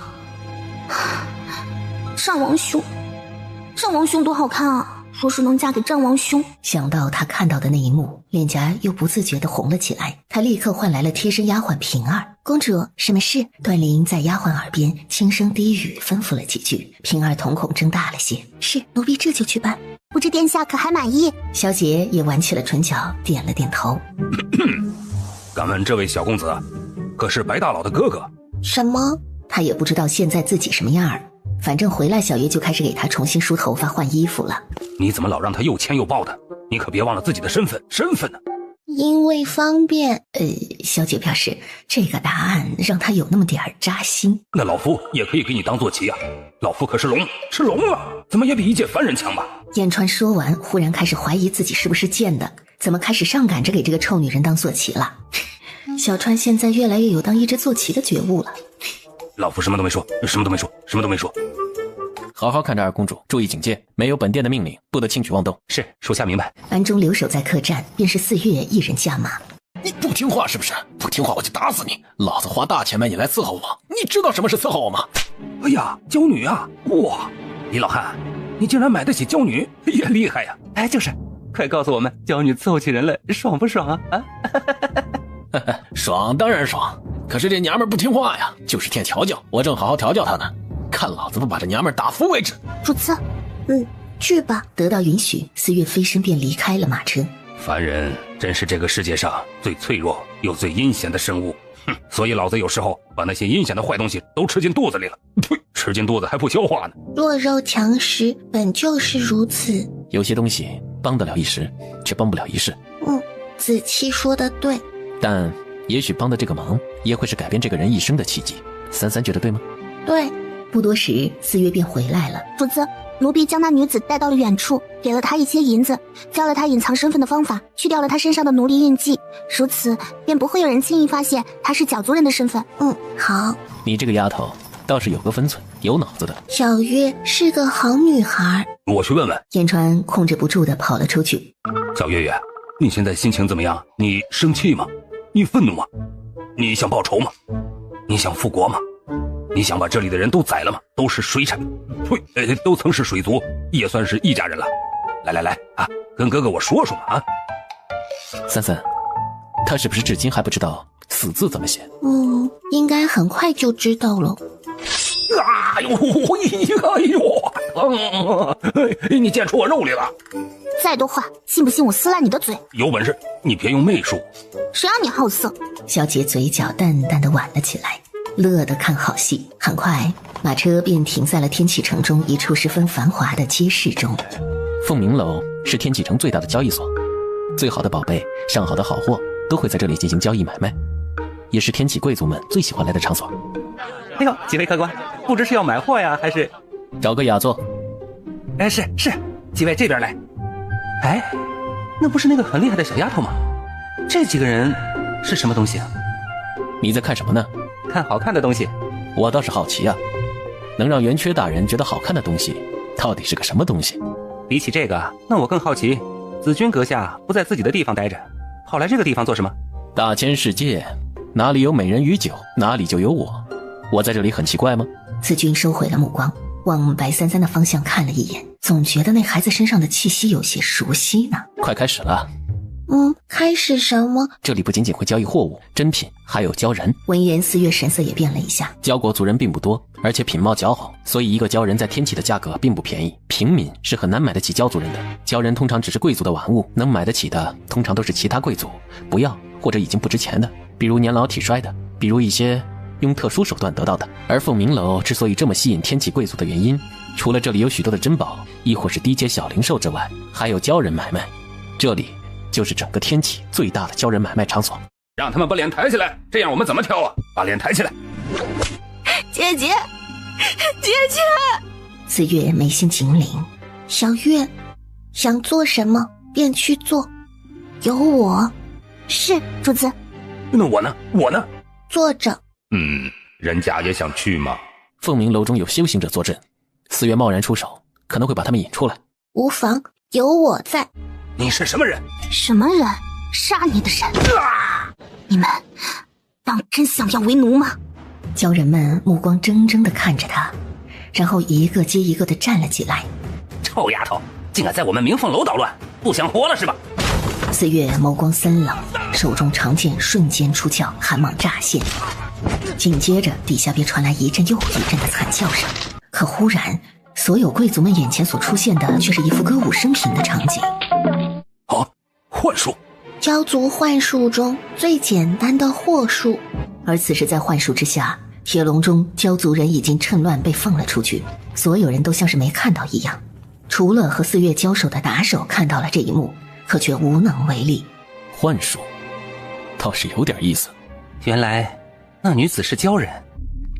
战王兄多好看啊！说是能嫁给战王兄。想到他看到的那一幕，脸颊又不自觉地红了起来。他立刻唤来了贴身丫鬟平儿。公主，什么事？段林在丫鬟耳边轻声低语吩咐了几句，平儿瞳孔睁大了些。是，奴婢这就去办。不知殿下可还满意？萧杰也挽起了唇角，点了点头。敢问这位小公子，可是白大佬的哥哥？什么？他也不知道现在自己什么样儿。反正回来小爷就开始给他重新梳头发换衣服了。你怎么老让他又牵又抱的？你可别忘了自己的身份呢。因为方便。萧杰表示这个答案让他有那么点儿扎心。那老夫也可以给你当坐骑啊，老夫可是龙，是龙啊，怎么也比一介凡人强吧？燕川说完，忽然开始怀疑自己是不是贱的，怎么开始上赶着给这个臭女人当坐骑了？小川现在越来越有当一只坐骑的觉悟了。老夫什么都没说。好好看着二公主，注意警戒，没有本殿的命令，不得轻举妄动。是，属下明白。安中留守在客栈，便是4月一人加码。你不听话是不是？不听话我就打死你！老子花大钱买你来伺候我，你知道什么是伺候我吗？哎呀，娇女啊！哇，李老汉，你竟然买得起娇女，也厉害呀！哎，就是，快告诉我们，娇女伺候起人来爽不爽啊？爽当然爽，可是这娘们不听话呀，就是天调教，我正好好调教她呢，看老子不把这娘们打服为止。主子，去吧。得到允许，4月飞身便离开了马车。凡人真是这个世界上最脆弱又最阴险的生物，所以老子有时候把那些阴险的坏东西都吃进肚子里了，呸，吃进肚子还不消化呢。弱肉强食本就是如此，有些东西帮得了一时，却帮不了一世。子期说的对，但也许帮的这个忙也会是改变这个人一生的契机。三三觉得对吗？对。不多时，4月便回来了。主子，奴婢将那女子带到了远处，给了她一些银子，教了她隐藏身份的方法，去掉了她身上的奴隶印记，如此便不会有人轻易发现她是角族人的身份。好。你这个丫头倒是有个分寸，有脑子的。小月是个好女孩。我去问问。燕川控制不住地跑了出去。小月月，你现在心情怎么样？你生气吗？你愤怒吗？你想报仇吗？你想复国吗？你想把这里的人都宰了吗？都是水产，呸，都曾是水族，也算是一家人了。来啊，跟哥哥我说说嘛啊。三三，他是不是至今还不知道死字怎么写？应该很快就知道了。哎呦，疼！你见出我肉里了。再多话，信不信我撕烂你的嘴？有本事你别用媚术。谁让你好色？小杰嘴角淡淡的挽了起来，乐得看好戏。很快，马车便停在了天启城中一处十分繁华的街市中。凤鸣楼是天启城最大的交易所，最好的宝贝、上好的好货都会在这里进行交易买卖，也是天启贵族们最喜欢来的场所。哎呦，几位客官，不知是要买货呀，还是找个雅座？哎，是，几位这边来。哎，那不是那个很厉害的小丫头吗？这几个人是什么东西啊？你在看什么呢？看好看的东西。我倒是好奇啊，能让元缺大人觉得好看的东西，到底是个什么东西？比起这个，那我更好奇，子君阁下不在自己的地方待着，跑来这个地方做什么？大千世界，哪里有美人与酒，哪里就有我。我在这里很奇怪吗？子君收回了目光，往白33的方向看了一眼，总觉得那孩子身上的气息有些熟悉呢。快开始了。开始什么？这里不仅仅会交易货物、珍品，还有鲛人。闻言，四月神色也变了一下。鲛国族人并不多，而且品貌姣好，所以一个鲛人在天启的价格并不便宜，平民是很难买得起鲛族人的。鲛人通常只是贵族的玩物，能买得起的通常都是其他贵族不要或者已经不值钱的，比如年老体衰的，比如一些用特殊手段得到的。而凤鸣楼之所以这么吸引天启贵族的原因，除了这里有许多的珍宝，亦或是低阶小零售之外，还有鲛人买卖。这里就是整个天启最大的鲛人买卖场所。让他们把脸抬起来，这样我们怎么挑啊？把脸抬起来。姐姐，四月眉心紧领。小月，想做什么便去做，有我。是主子。那我呢？坐着。人家也想去吗？凤鸣楼中有修行者坐镇，四月贸然出手，可能会把他们引出来。无妨，有我在。你是什么人？什么人？杀你的人！你们当真想要为奴吗？鲛人们目光怔怔地看着他，然后一个接一个地站了起来。臭丫头，竟敢在我们明凤楼捣乱，不想活了是吧？四月眸光森冷，手中长剑瞬间出鞘，寒芒乍现。紧接着底下便传来一阵又一阵的惨叫声。可忽然，所有贵族们眼前所出现的却是一幅歌舞升平的场景。幻术。鲛族幻术中最简单的惑术。而此时在幻术之下，铁笼中鲛族人已经趁乱被放了出去，所有人都像是没看到一样，除了和四月交手的打手看到了这一幕，可却无能为力。幻术倒是有点意思。原来那女子是鲛人。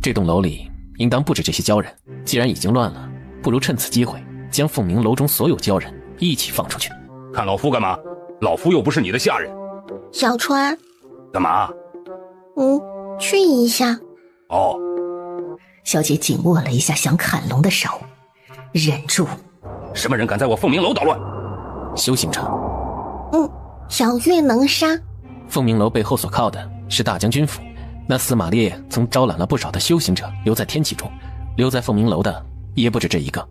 这栋楼里应当不止这些鲛人，既然已经乱了，不如趁此机会将凤鸣楼中所有鲛人一起放出去。看老夫干嘛？老夫又不是你的下人。小川，干嘛？去一下。小姐紧握了一下想砍龙的手，忍住。什么人敢在我凤鸣楼捣乱？修行者。小月能杀。凤鸣楼背后所靠的是大将军府，那司马烈曾招揽了不少的修行者留在天启中，留在凤鸣楼的也不止这一个。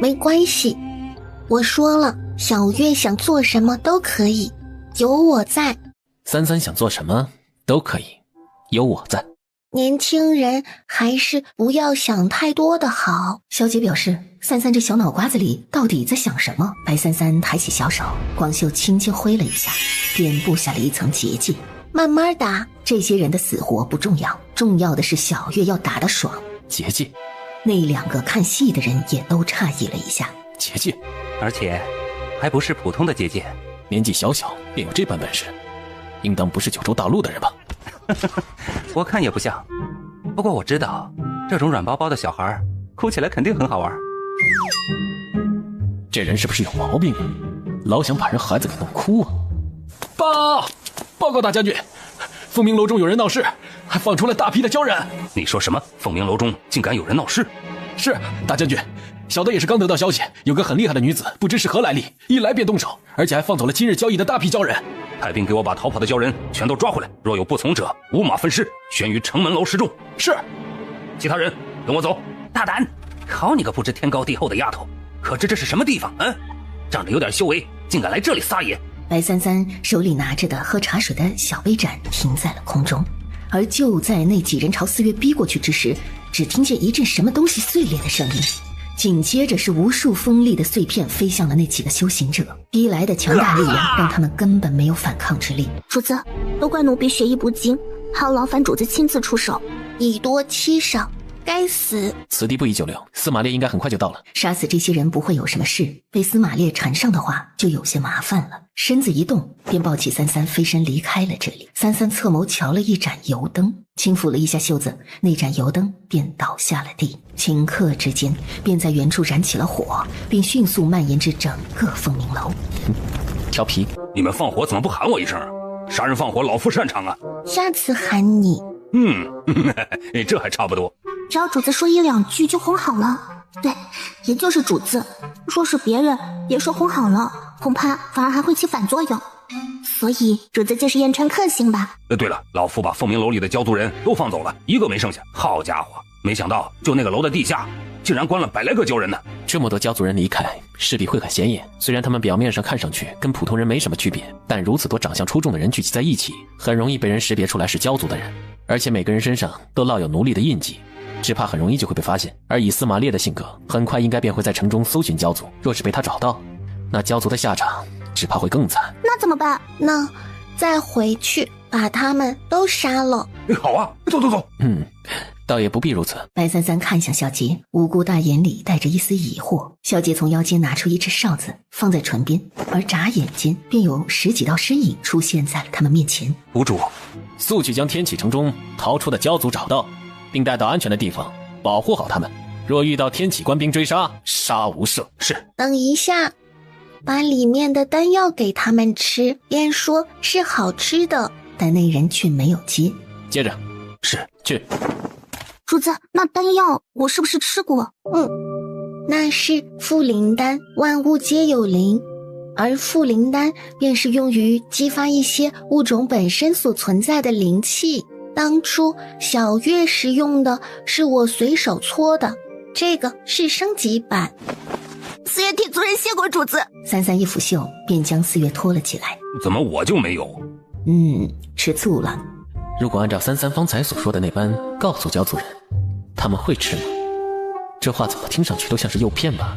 没关系，我说了，小月想做什么都可以，有我在。33想做什么都可以，有我在。年轻人还是不要想太多的好。小姐表示，33这小脑瓜子里到底在想什么？白33抬起小手，广袖轻轻挥了一下，便布下了一层结界。慢慢打，这些人的死活不重要，重要的是小月要打得爽。结界？那两个看戏的人也都诧异了一下。结界？而且还不是普通的结界。年纪小小便有这般本事，应当不是九州大陆的人吧？我看也不像，不过我知道这种软包包的小孩哭起来肯定很好玩。这人是不是有毛病啊？老想把人孩子给弄哭啊！报告大将军，凤鸣楼中有人闹事，还放出了大批的鲛人。你说什么？凤鸣楼中竟敢有人闹事？是大将军，小的也是刚得到消息，有个很厉害的女子，不知是何来历，一来便动手，而且还放走了今日交易的大批鲛人。派兵给我把逃跑的鲛人全都抓回来，若有不从者，五马分尸，悬于城门楼示众。是。其他人跟我走。大胆！好你个不知天高地厚的丫头，可知这是什么地方？仗着有点修为，竟敢来这里撒野！白33手里拿着的喝茶水的小杯盏停在了空中，而就在那几人朝四月逼过去之时，只听见一阵什么东西碎裂的声音，紧接着是无数锋利的碎片飞向了那几个修行者，逼来的强大力量让他们根本没有反抗之力。主子，都怪奴婢学艺不精，还要劳烦主子亲自出手，以多欺少，该死！此地不宜久留，司马烈应该很快就到了。杀死这些人不会有什么事，被司马烈缠上的话就有些麻烦了。身子一动，便抱起三三飞身离开了这里。三三侧眸瞧了一盏油灯，轻抚了一下袖子，那盏油灯便倒下了地，顷刻之间便在原处燃起了火，并迅速蔓延至整个凤鸣楼。调皮，你们放火怎么不喊我一声？杀人放火老夫擅长啊。下次喊你。这还差不多。只要主子说一两句就哄好了。对，也就是主子，若是别人，别说哄好了，恐怕反而还会起反作用。所以主子就是言传克星吧。对了，老夫把凤鸣楼里的教族人都放走了，一个没剩下。好家伙，没想到就那个楼的地下竟然关了100来个鲛人呢。这么多教族人离开，势必会很显眼。虽然他们表面上看上去跟普通人没什么区别，但如此多长相出众的人聚集在一起，很容易被人识别出来是教族的人。而且每个人身上都烙有奴隶的印记，只怕很容易就会被发现。而以司马烈的性格，很快应该便会在城中搜寻教族。若是被他找到，那教族的下场只怕会更惨。那怎么办？那再回去把他们都杀了。好啊，走。倒也不必如此。白三三看向小杰，无辜大眼里带着一丝疑惑。小杰从腰间拿出一只哨子，放在唇边，而眨眼间便有10几道身影出现在了他们面前。谷主，速去将天启城中逃出的教族找到，并带到安全的地方，保护好他们。若遇到天启官兵追杀，杀无赦。是。等一下，把里面的丹药给他们吃，边说是好吃的。但那人却没有接。接着，是去。主子，那丹药我是不是吃过？那是复灵丹，万物皆有灵，而复灵丹便是用于激发一些物种本身所存在的灵气。当初小月时用的是我随手搓的，这个是升级版。四月替族人谢过主子。三三一拂袖，便将四月拖了起来。怎么我就没有？吃醋了。如果按照三三方才所说的那般告诉教族人，他们会吃吗？这话怎么听上去都像是诱骗吧？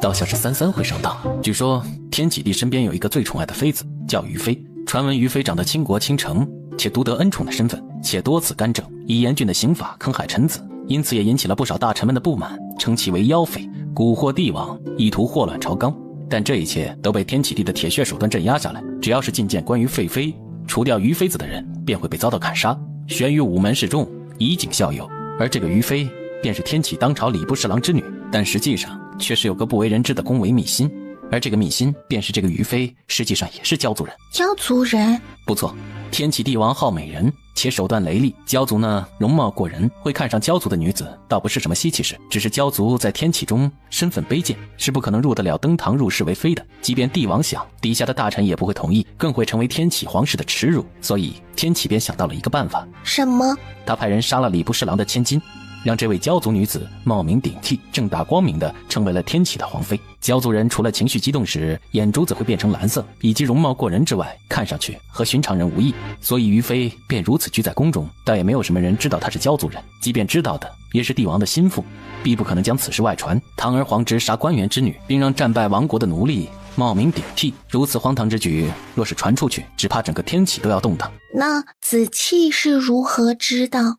倒像是三三会上当。据说天启帝身边有一个最宠爱的妃子，叫于妃。传闻于妃长得倾国倾城，且独得恩宠的身份，且多次干政，以严峻的刑法坑害臣子，因此也引起了不少大臣们的不满，称其为妖妃，蛊惑帝王，意图祸乱朝纲。但这一切都被天启帝的铁血手段镇压下来，只要是进谏关于废妃、除掉于妃子的人，便会被遭到砍杀，悬于午门示众，以儆效尤。而这个于妃便是天启当朝礼部侍郎之女，但实际上却是有个不为人知的宫闱秘辛，而这个秘辛便是这个于妃实际上也是教族人。教族人？不错，天启帝王好美人，且手段雷厉，教族呢容貌过人，会看上教族的女子倒不是什么稀奇事，只是教族在天启中身份卑贱，是不可能入得了登堂入室为妃的，即便帝王想，底下的大臣也不会同意，更会成为天启皇室的耻辱。所以天启便想到了一个办法。什么？他派人杀了礼部侍郎的千金，让这位教族女子冒名顶替，正大光明地成为了天启的皇妃。教族人除了情绪激动时眼珠子会变成蓝色，以及容貌过人之外，看上去和寻常人无异，所以于妃便如此居在宫中，但也没有什么人知道她是教族人，即便知道的也是帝王的心腹，必不可能将此事外传。堂而皇之杀官员之女，并让战败亡国的奴隶冒名顶替，如此荒唐之举若是传出去，只怕整个天启都要动荡。那子期是如何知道？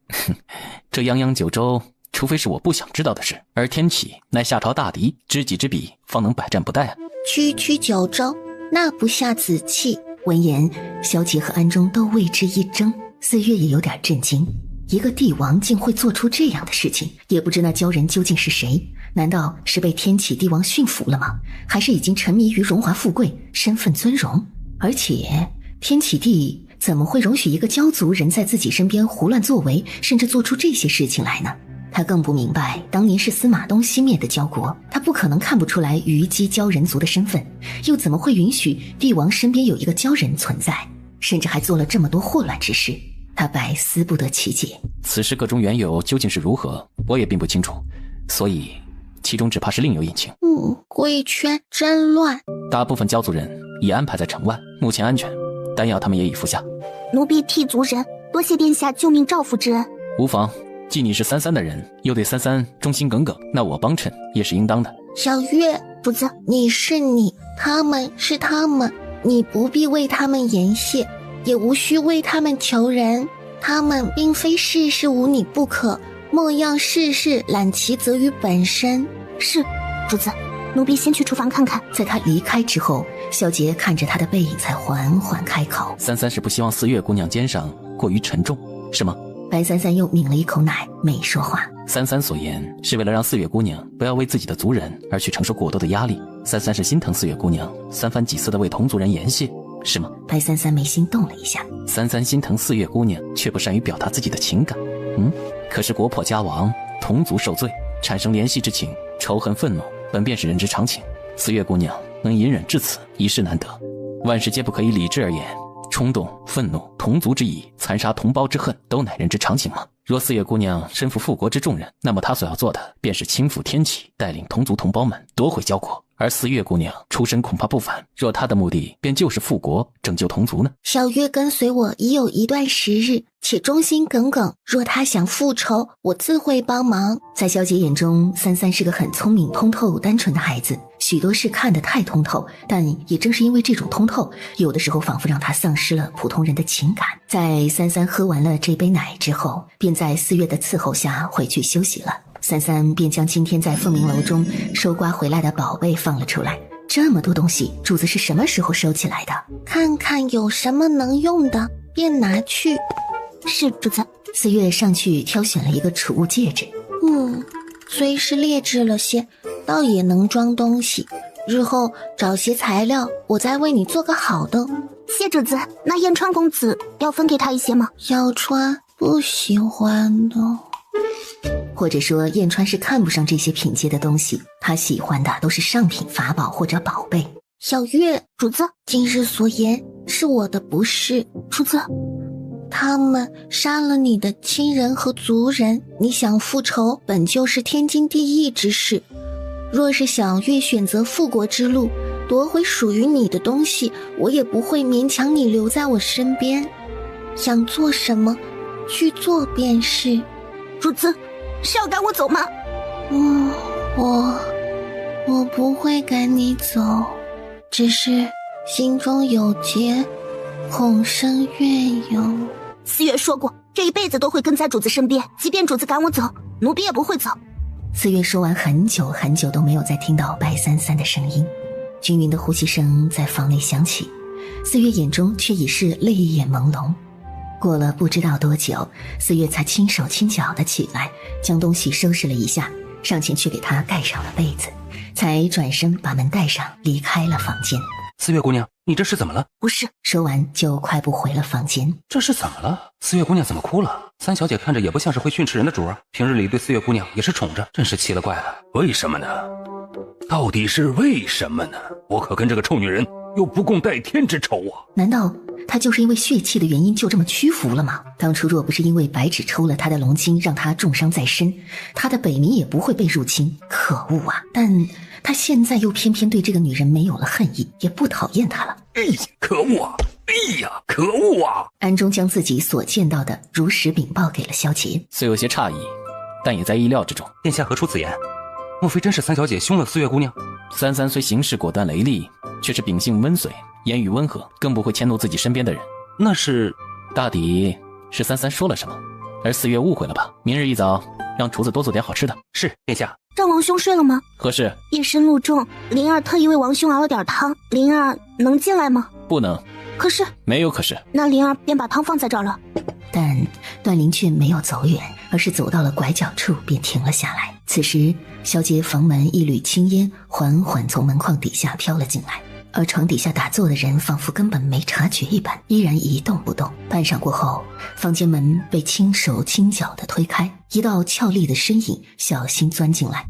这泱泱九州，除非是我不想知道的事，而天启乃夏朝大敌，知己知彼，方能百战不殆啊。区区九州，纳不下子期。闻言，萧琪和安中都为之一怔，四月也有点震惊。一个帝王竟会做出这样的事情，也不知那鲛人究竟是谁？难道是被天启帝王驯服了吗？还是已经沉迷于荣华富贵、身份尊荣？而且天启帝怎么会容许一个鲛族人在自己身边胡乱作为，甚至做出这些事情来呢？他更不明白，当年是司马东熄灭的鲛国，他不可能看不出来虞姬鲛人族的身份，又怎么会允许帝王身边有一个鲛人存在，甚至还做了这么多祸乱之事？他百思不得其解。此事各中缘由究竟是如何，我也并不清楚，所以其中只怕是另有隐情。贵圈真乱。大部分鲛族人已安排在城外，目前安全，丹药他们也已服下。奴婢替族人多谢殿下救命照拂之恩。无妨，既你是33的人，又对33忠心耿耿，那我帮衬也是应当的。小月，主子，你是你，他们是他们，你不必为他们言谢，也无需为他们求人。他们并非事事无你不可，莫要事事揽其责于本身。是，主子，奴婢先去厨房看看。在他离开之后，萧杰看着他的背影，才缓缓开口：33是不希望四月姑娘肩上过于沉重，是吗？白33又抿了一口奶，没说话。33所言是为了让四月姑娘不要为自己的族人而去承受过多的压力。33是心疼四月姑娘三番几次的为同族人言谢，是吗？白33眉心动了一下。33心疼四月姑娘，却不善于表达自己的情感。可是国破家亡，同族受罪，产生怜惜之情，仇恨愤怒，本便是人之常情。四月姑娘能隐忍至此，一世难得。万事皆不可以理智而言，冲动、愤怒、同族之谊、残杀同胞之恨，都乃人之常情吗？若四月姑娘身负复国之重任，那么她所要做的便是轻抚天启，带领同族同胞们夺回交国。而四月姑娘出身恐怕不凡，若她的目的便就是复国，拯救同族呢？小月跟随我已有一段时日，且忠心耿耿，若她想复仇，我自会帮忙。在萧杰眼中，33是个很聪明、通透、单纯的孩子，许多事看得太通透，但也正是因为这种通透，有的时候仿佛让他丧失了普通人的情感。在33喝完了这杯奶之后，便在4月的伺候下回去休息了。33便将今天在凤鸣楼中收刮回来的宝贝放了出来。这么多东西，主子是什么时候收起来的？看看有什么能用的，便拿去。是，主子。4月上去挑选了一个储物戒指。虽是劣质了些，倒也能装东西。日后找些材料，我再为你做个好的。谢主子。那燕川公子要分给他一些吗？耀川不喜欢的。或者说燕川是看不上这些品阶的东西，他喜欢的都是上品法宝或者宝贝。小月，主子，今日所言是我的不是。主子，他们杀了你的亲人和族人，你想复仇本就是天经地义之事。若是小月选择复国之路，夺回属于你的东西，我也不会勉强你留在我身边。想做什么去做便是。主子，是要赶我走吗？我不会赶你走，只是心中有结，恐生怨尤。4月说过，这一辈子都会跟在主子身边，即便主子赶我走，奴婢也不会走。4月说完，很久很久都没有再听到白33的声音，均匀的呼吸声在房内响起，4月眼中却已是泪眼朦胧。过了不知道多久，4月才轻手轻脚的起来，将东西收拾了一下，上前去给他盖上了被子，才转身把门带上，离开了房间。4月姑娘，你这是怎么了？不是。说完就快步回了房间。这是怎么了？4月姑娘怎么哭了？三小姐看着也不像是会训斥人的主儿，平日里对4月姑娘也是宠着，真是奇了怪了。为什么呢？到底是为什么呢？我可跟这个臭女人有不共戴天之仇啊！难道他就是因为血气的原因就这么屈服了吗？当初若不是因为白芷抽了他的龙筋，让他重伤在身，他的北冥也不会被入侵。可恶啊！但他现在又偏偏对这个女人没有了恨意，也不讨厌她了。可恶啊！哎呀，可恶啊！安中将自己所见到的如实禀报给了萧杰，虽有些诧异，但也在意料之中。殿下何出此言？莫非真是三小姐凶了4月姑娘？33虽行事果断雷厉，却是秉性温绥，言语温和，更不会迁怒自己身边的人。那是大抵是33说了什么，而4月误会了吧？明日一早让厨子多做点好吃的。是，殿下。让王兄睡了吗？何事？夜深路重，灵儿特意为王兄熬了点汤，灵儿能进来吗？不能。可是没有可是。那灵儿便把汤放在这儿了。但段灵却没有走远，而是走到了拐角处便停了下来。此时萧杰房门一缕青烟缓缓从门框底下飘了进来，而床底下打坐的人仿佛根本没察觉一般，依然一动不动。半晌过后，房间门被轻手轻脚地推开，一道俏丽的身影小心钻进来。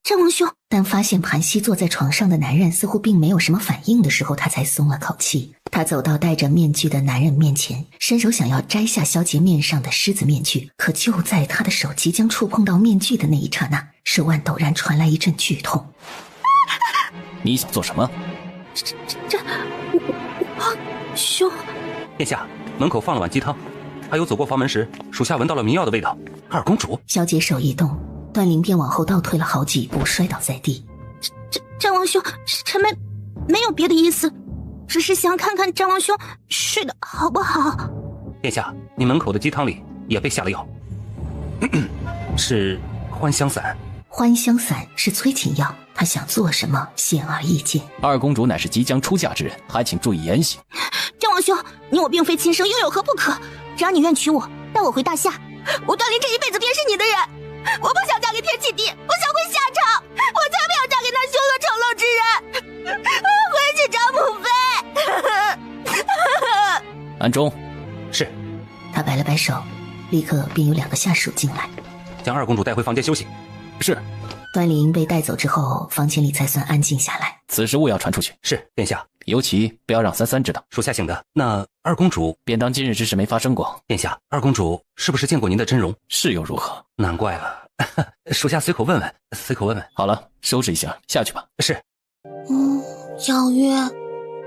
这王兄。但发现盘膝坐在床上的男人似乎并没有什么反应的时候，他才松了口气。他走到戴着面具的男人面前，伸手想要摘下萧杰面上的狮子面具，可就在他的手即将触碰到面具的那一刹那，手腕陡然传来一阵剧痛。你想做什么？王兄。殿下，门口放了碗鸡汤，还有走过房门时属下闻到了迷药的味道。二公主。小姐手一动，段灵便往后倒退了好几步，摔倒在地。战王兄，臣妹没有别的意思，只是想看看战王兄睡得好不好。殿下，你门口的鸡汤里也被下了药，是欢香散。欢香散是催情药，他想做什么显而易见。二公主乃是即将出嫁之人，还请注意言行。战王兄，你我并非亲生，又有何不可？只要你愿娶我，带我回大夏，我段灵这一辈子便是你的人。我不想嫁给天启帝，我想回夏朝，我才不要嫁给那羞恶丑陋之人。我回去找母妃。安中，是。他摆了摆手，立刻便有2个下属进来，将二公主带回房间休息。是。段灵被带走之后，房间里才算安静下来。此事勿要传出去。是，殿下。尤其不要让三三知道。属下请的。那二公主便当今日之事没发生过。殿下，二公主是不是见过您的真容？是又如何？难怪了，属下随口问问，随口问问。好了，收拾一下，下去吧。是。小月，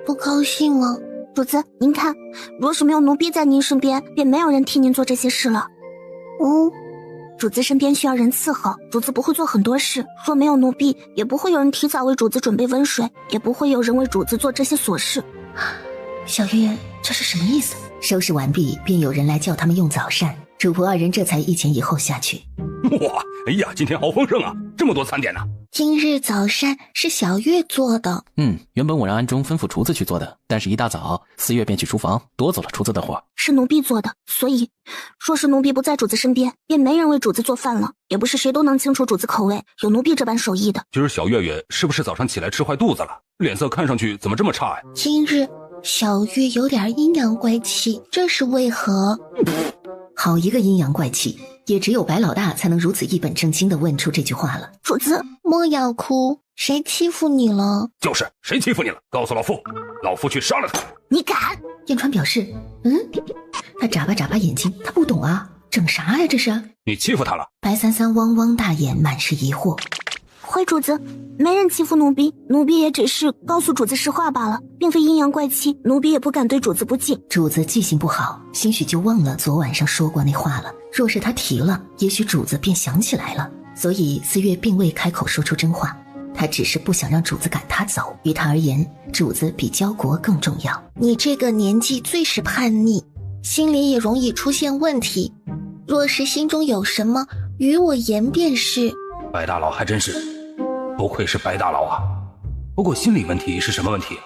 不高兴了。主子，您看，若是没有奴婢在您身边，便没有人替您做这些事了。主子身边需要人伺候，主子不会做很多事。若没有奴婢，也不会有人提早为主子准备温水，也不会有人为主子做这些琐事。小月，这是什么意思？收拾完毕，便有人来叫他们用早膳，主仆2人这才一前一后下去。哇，哎呀，今天好丰盛啊，这么多餐点呢。今日早膳是小月做的。原本我让安中吩咐厨子去做的，但是一大早4月便去厨房夺走了厨子的活。是奴婢做的，所以若是奴婢不在主子身边，便没人为主子做饭了。也不是谁都能清楚主子口味，有奴婢这般手艺的。今儿小月月是不是早上起来吃坏肚子了？脸色看上去怎么这么差呀？今日小月有点阴阳怪气，这是为何？好一个阴阳怪气，也只有白老大才能如此一本正经地问出这句话了。主子，莫要哭，谁欺负你了？就是谁欺负你了？告诉老夫，老夫去杀了他。你敢？燕川表示，他眨巴眼睛，他不懂啊，整啥呀这是？你欺负他了？白三三汪汪大眼，满是疑惑。回主子，没人欺负奴婢，奴婢也只是告诉主子实话罢了，并非阴阳怪气，奴婢也不敢对主子不敬。主子记性不好，兴许就忘了昨晚上说过那话了。若是他提了，也许主子便想起来了。所以4月并未开口说出真话，他只是不想让主子赶他走。于他而言，主子比交国更重要。你这个年纪最是叛逆，心里也容易出现问题。若是心中有什么，与我言便是。白大佬还真是，不愧是白大佬啊。不过心理问题是什么问题？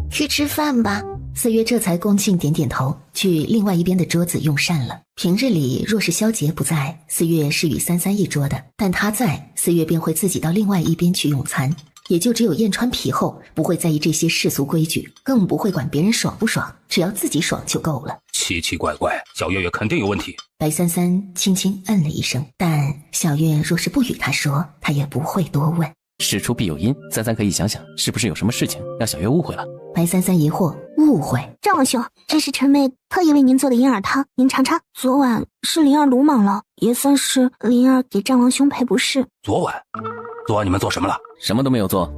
去吃饭吧。4月这才恭敬点点头，去另外一边的桌子用膳了。平日里若是萧杰不在，4月是与三三一桌的，但他在，4月便会自己到另外一边去用餐。也就只有燕川皮厚，不会在意这些世俗规矩，更不会管别人爽不爽，只要自己爽就够了。奇奇怪怪，小月月肯定有问题。白三三轻轻嗯了一声，但小月若是不与他说，他也不会多问。事出必有因，三三可以想想，是不是有什么事情让小月误会了？白三三疑惑，误会？战王兄，这是臣妹特意为您做的银耳汤，您尝尝。昨晚是灵儿鲁莽了，也算是灵儿给战王兄赔不是。昨晚你们做什么了？什么都没有做。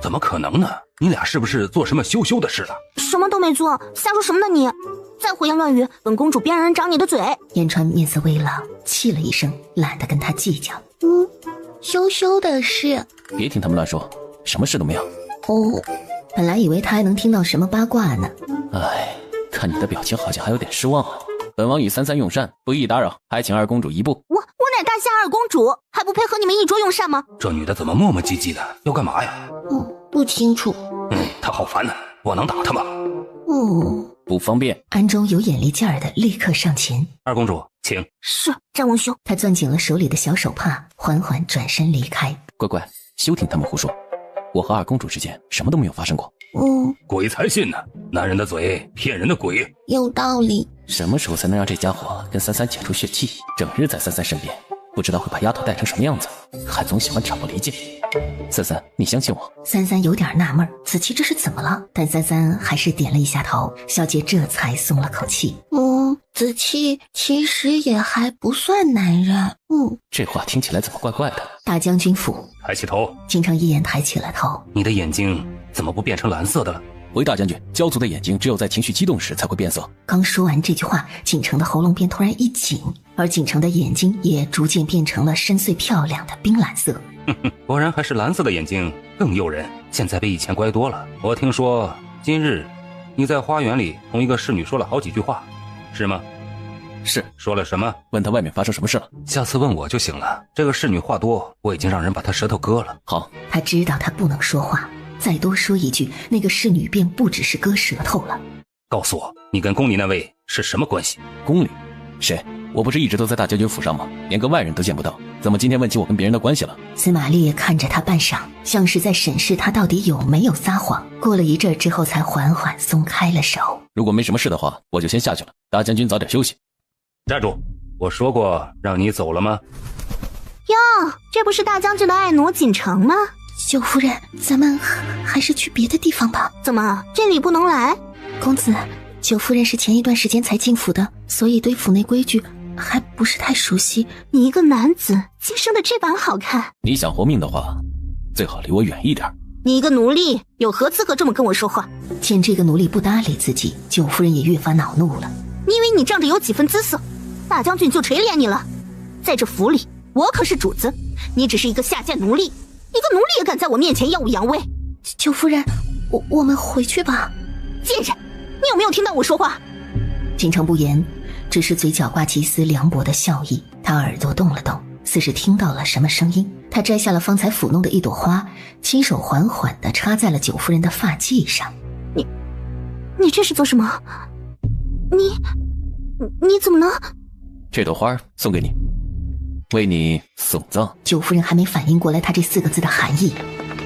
怎么可能呢？你俩是不是做什么羞羞的事了？什么都没做，瞎说什么呢你？再胡言乱语，本公主便让人掌你的嘴。燕川面色微老，气了一声，懒得跟他计较。羞羞的事，别听他们乱说，什么事都没有。本来以为他还能听到什么八卦呢。看你的表情好像还有点失望啊。本王与三三用膳，不宜打扰，还请二公主移步。我乃大夏二公主，还不配合你们一桌用膳吗？这女的怎么磨磨唧唧的，要干嘛呀？不清楚。她好烦呢，我能打她吗？不方便。安中有眼力劲儿的立刻上前。二公主，请。是，战王兄。他攥紧了手里的小手帕，缓缓转身离开。乖乖，休听他们胡说，我和二公主之间什么都没有发生过。鬼才信呢，男人的嘴骗人的鬼。有道理。什么时候才能让这家伙跟三三解除血气？整日在三三身边，不知道会把丫头带成什么样子，还总喜欢挑拨离间。三三，你相信我？三三有点纳闷，子期这是怎么了？但三三还是点了一下头，小姐这才松了口气。子期其实也还不算男人。这话听起来怎么怪怪的？大将军府，抬起头。金城一眼抬起了头。你的眼睛怎么不变成蓝色的了？回大将军，骄族的眼睛只有在情绪激动时才会变色。刚说完这句话，景城的喉咙便突然一紧，而景城的眼睛也逐渐变成了深邃漂亮的冰蓝色。果然还是蓝色的眼睛更诱人，现在比以前乖多了。我听说今日你在花园里同一个侍女说了好几句话，是吗？是。说了什么？问他外面发生什么事了。下次问我就行了。这个侍女话多，我已经让人把她舌头割了。好。他知道他不能说话，再多说一句，那个侍女便不只是割舌头了。告诉我，你跟宫里那位是什么关系？宫里？谁？我不是一直都在大将军府上吗？连个外人都见不到，怎么今天问起我跟别人的关系了？司马烈看着他半晌，像是在审视他到底有没有撒谎。过了一阵之后，才缓缓松开了手。如果没什么事的话，我就先下去了。大将军早点休息。站住！我说过让你走了吗？哟，这不是大将军的爱奴锦城吗？九夫人，咱们还是去别的地方吧。怎么，这里不能来？公子，九夫人是前一段时间才进府的，所以对府内规矩还不是太熟悉。你一个男子，竟生得这般好看。你想活命的话，最好离我远一点。你一个奴隶，有何资格这么跟我说话？见这个奴隶不搭理自己，九夫人也越发恼怒了。你以为你仗着有几分姿色，大将军就垂怜你了？在这府里，我可是主子，你只是一个下贱奴隶，一个奴隶也敢在我面前耀武扬威。九夫人，我们回去吧。贱人，你有没有听到我说话？锦城不言，只是嘴角挂起一丝凉薄的笑意。他耳朵动了动，似是听到了什么声音。他摘下了方才抚弄的一朵花，亲手缓缓地插在了九夫人的发髻上。你这是做什么？你怎么了？这朵花送给你，为你送葬。九夫人还没反应过来他这4个字的含义，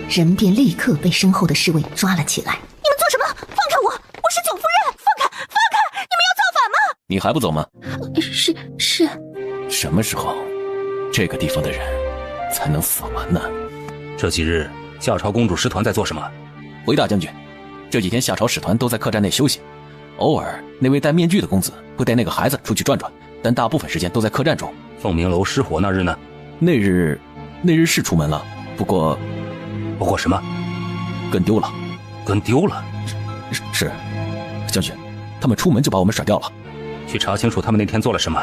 人便立刻被身后的侍卫抓了起来。你们做什么？放开我！我是九夫人！放开！放开！你们要造反吗？你还不走吗？是。什么时候这个地方的人才能死完呢？这几日夏朝公主使团在做什么？回大将军，这几天夏朝使团都在客栈内休息，偶尔那位戴面具的公子会带那个孩子出去转转，但大部分时间都在客栈中。凤鸣楼失火那日呢？那日是出门了，不过什么？跟丢了。跟丢了？是，将军，他们出门就把我们甩掉了。去查清楚他们那天做了什么，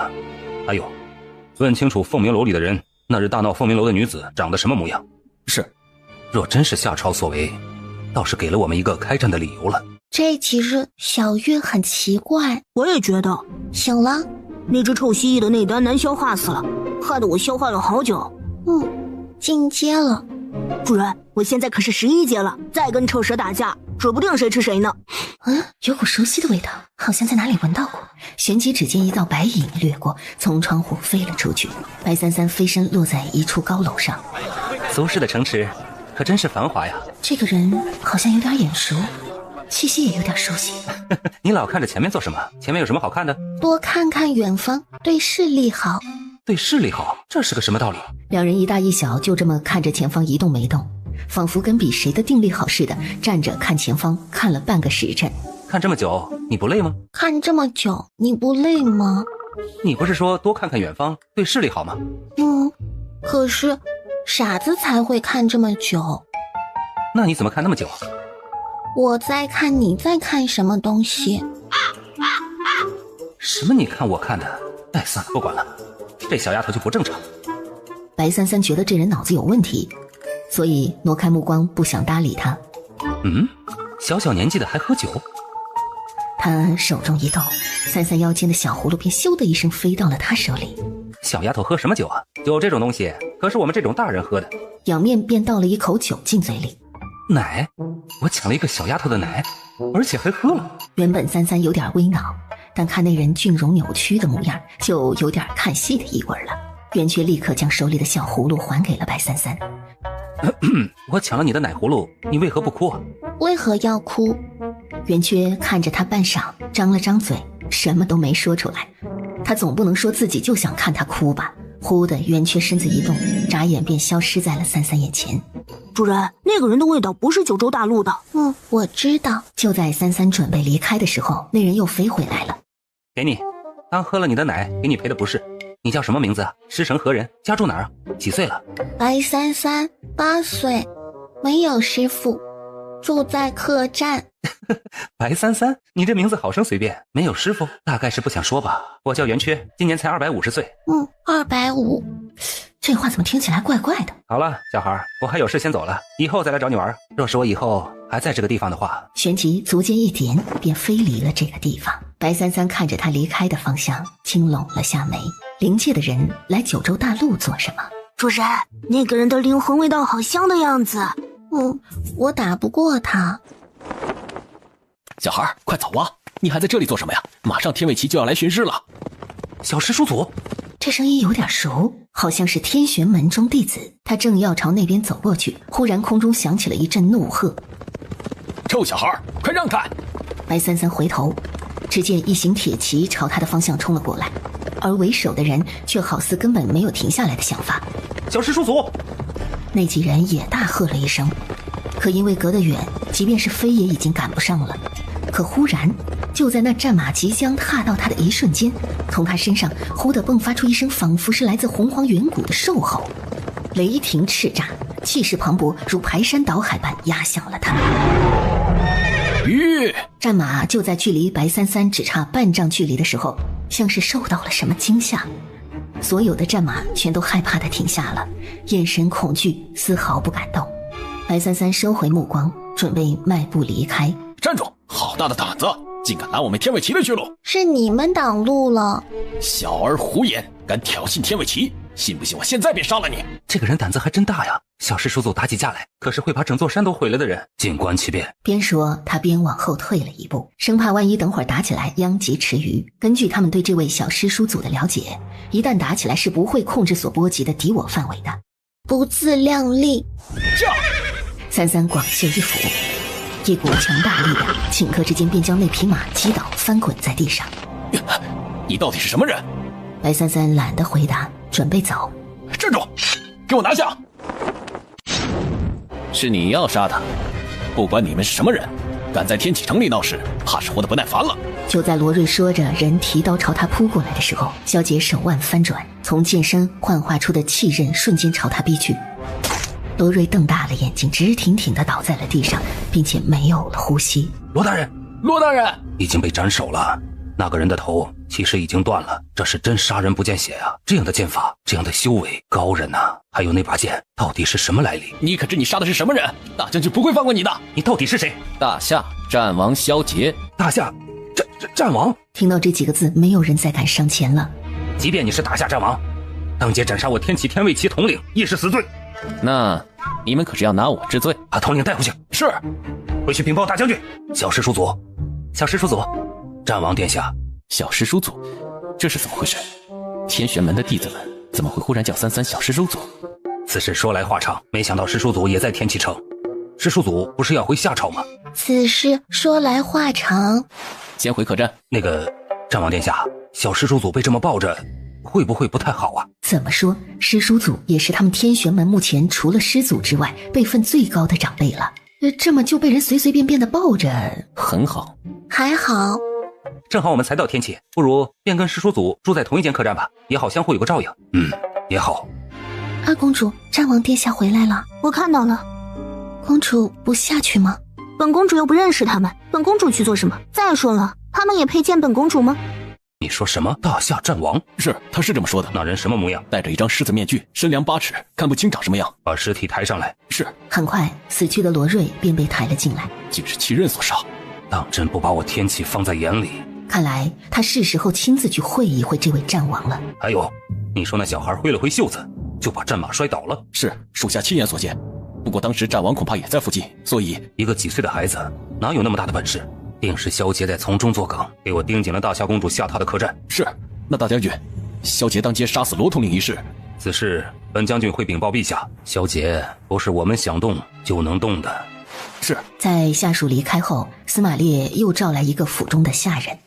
还有问清楚凤鸣楼里的人那日大闹凤鸣楼的女子长得什么模样。是。若真是夏朝所为，倒是给了我们一个开战的理由了。这几日小月很奇怪。我也觉得。醒了？那只臭蜥蜴的内丹难消化死了，害得我消化了好久。进阶了。主人，我现在可是11阶了，再跟臭蛇打架，指不定谁吃谁呢。有股熟悉的味道，好像在哪里闻到过。旋即只见一道白影掠过，从窗户飞了出去。白三三飞身落在一处高楼上。苏氏的城池可真是繁华呀。这个人好像有点眼熟，气息也有点熟悉。你老看着前面做什么？前面有什么好看的？多看看远方，对视力好。对视力好，这是个什么道理？两人一大一小就这么看着前方一动没动，仿佛跟比谁的定力好似的，站着看前方看了半个时辰。看这么久你不累吗？看这么久你不累吗？你不是说多看看远方对视力好吗？可是傻子才会看这么久。那你怎么看那么久啊？我在看你在看什么东西。什么你看我看的？哎，算了，不管了，这小丫头就不正常。白三三觉得这人脑子有问题，所以挪开目光，不想搭理他。小小年纪的还喝酒？他手中一动，三三腰间的小葫芦便咻的一声飞到了他手里。小丫头喝什么酒啊？酒这种东西可是我们这种大人喝的。仰面便倒了一口酒进嘴里。奶？我抢了一个小丫头的奶，而且还喝了。原本三三有点微恼，但看那人俊容扭曲的模样，就有点看戏的意味了。袁却立刻将手里的小葫芦还给了白三三。我抢了你的奶葫芦，你为何不哭啊？为何要哭？袁缺看着他半晌，张了张嘴，什么都没说出来。他总不能说自己就想看他哭吧。忽的袁缺身子一动，眨眼便消失在了三三眼前。主人，那个人的味道不是九州大陆的。我知道。就在三三准备离开的时候，那人又飞回来了。给你，当喝了你的奶，给你赔的不是。你叫什么名字啊？师承何人？家住哪儿啊？几岁了？白三三，8岁，没有师父。住在客栈。白三三，你这名字好生随便，没有师傅，大概是不想说吧。我叫袁缺，今年才250岁。250。这话怎么听起来怪怪的？好了，小孩，我还有事先走了，以后再来找你玩。若是我以后还在这个地方的话，旋即足尖一点，便飞离了这个地方。白三三看着他离开的方向，轻拢了下眉。灵界的人来九州大陆做什么？主人，那个人的灵魂味道好香的样子。我打不过他。小孩，快走啊！你还在这里做什么呀？马上天尾旗就要来巡视了。小师叔祖，这声音有点熟，好像是天玄门中弟子。他正要朝那边走过去，忽然空中响起了一阵怒喝：“臭小孩，快让开！”白三三回头，只见一行铁骑朝他的方向冲了过来，而为首的人却好似根本没有停下来的想法。小师叔祖，那几人也大喝了一声，可因为隔得远，即便是飞也已经赶不上了。可忽然，就在那战马即将踏到他的一瞬间，从他身上忽地迸发出一声仿佛是来自洪荒远古的兽吼，雷霆叱咤，气势磅礴，如排山倒海般压向了他。战马就在距离白三三只差半丈距离的时候，像是受到了什么惊吓，所有的战马全都害怕地停下了，眼神恐惧，丝毫不敢动。白三三收回目光，准备迈步离开。站住！好大的胆子，竟敢拦我们天尾旗的去路！是你们挡路了。小儿胡言，敢挑衅天尾旗，信不信我现在便杀了你？这个人胆子还真大呀！小师叔祖打起架来，可是会把整座山都毁了的人，静观其变。边说他边往后退了一步，生怕万一等会儿打起来殃及池鱼。根据他们对这位小师叔祖的了解，一旦打起来是不会控制所波及的敌我范围的。不自量力！三三广袖一抚，一股强大力量顷刻之间便将那匹马击倒，翻滚在地上。你到底是什么人？白三三懒得回答，准备走。站住！给我拿下！是你要杀他，不管你们是什么人，敢在天启城里闹事，怕是活得不耐烦了。就在罗瑞说着人提刀朝他扑过来的时候，萧杰手腕翻转，从剑身幻化出的气刃瞬间朝他逼去。罗瑞瞪大了眼睛，直挺挺地倒在了地上，并且没有了呼吸。罗大人，罗大人已经被斩首了，那个人的头其实已经断了，这是真杀人不见血啊！这样的剑法，这样的修为，高人啊！还有那把剑到底是什么来历？你可知你杀的是什么人？大将军不会放过你的！你到底是谁？大夏战王萧杰。大夏战王。听到这几个字，没有人再敢上前了。即便你是大夏战王，当街斩杀我天启天卫旗统领，亦是死罪。那你们可是要拿我治罪？把统领带回去。是。回去禀报大将军。小师叔祖，小师叔祖，战王殿下。小师叔祖，这是怎么回事？天玄门的弟子们怎么会忽然叫三三小师叔祖？此事说来话长，没想到师叔祖也在天启城。师叔祖不是要回夏朝吗？此事说来话长，先回客栈。那个战王殿下，小师叔祖被这么抱着，会不会不太好啊？怎么说，师叔祖也是他们天玄门目前除了师祖之外辈分最高的长辈了，这么就被人随随便便的抱着，很好，还好。正好我们才到天启，不如便跟师叔祖住在同一间客栈吧，也好相互有个照应。也好。二公主，战王殿下回来了，我看到了。公主不下去吗？本公主又不认识他们，本公主去做什么？再说了，他们也配见本公主吗？你说什么？大夏战王？是，他是这么说的。那人什么模样？戴着一张狮子面具，身量8尺，看不清长什么样。把尸体抬上来。是。很快，死去的罗瑞便被抬了进来。竟是其人所杀，当真不把我天启放在眼里。看来他是时候亲自去会一会这位战王了。还有，你说那小孩挥了挥袖子，就把战马摔倒了。是，属下亲眼所见。不过当时战王恐怕也在附近，所以一个几岁的孩子哪有那么大的本事？定是萧杰在从中作梗，给我盯紧了大夏公主下榻的客栈。是。那大将军，萧杰当街杀死罗统领一事，此事本将军会禀报陛下。萧杰不是我们想动就能动的。是。在下属离开后，司马烈又召来一个府中的下人。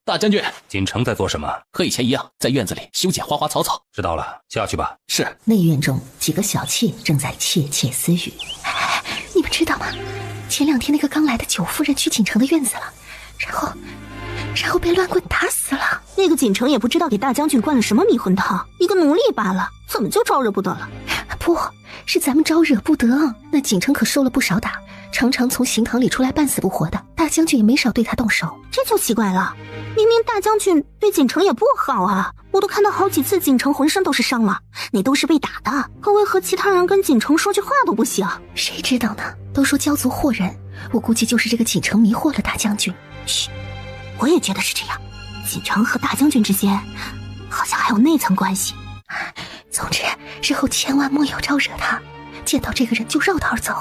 大将军，锦城在做什么？和以前一样，在院子里修剪花花草草。知道了，下去吧。是。内院中，几个小妾正在窃窃私语。你们知道吗？前2天那个刚来的九夫人去锦城的院子了，然后被乱棍打死了。那个锦城也不知道给大将军灌了什么迷魂汤，一个奴隶罢了，怎么就招惹不得了？不是咱们招惹不得，那锦城可受了不少打，常常从刑堂里出来半死不活的，大将军也没少对他动手。这就奇怪了，明明大将军对锦城也不好啊，我都看到好几次锦城浑身都是伤了，那都是被打的，可为何其他人跟锦城说句话都不行？谁知道呢？都说骄族惑人，我估计就是这个锦城迷惑了大将军。嘘，我也觉得是这样，锦城和大将军之间好像还有那层关系。总之日后千万莫有招惹他，见到这个人就绕道而走，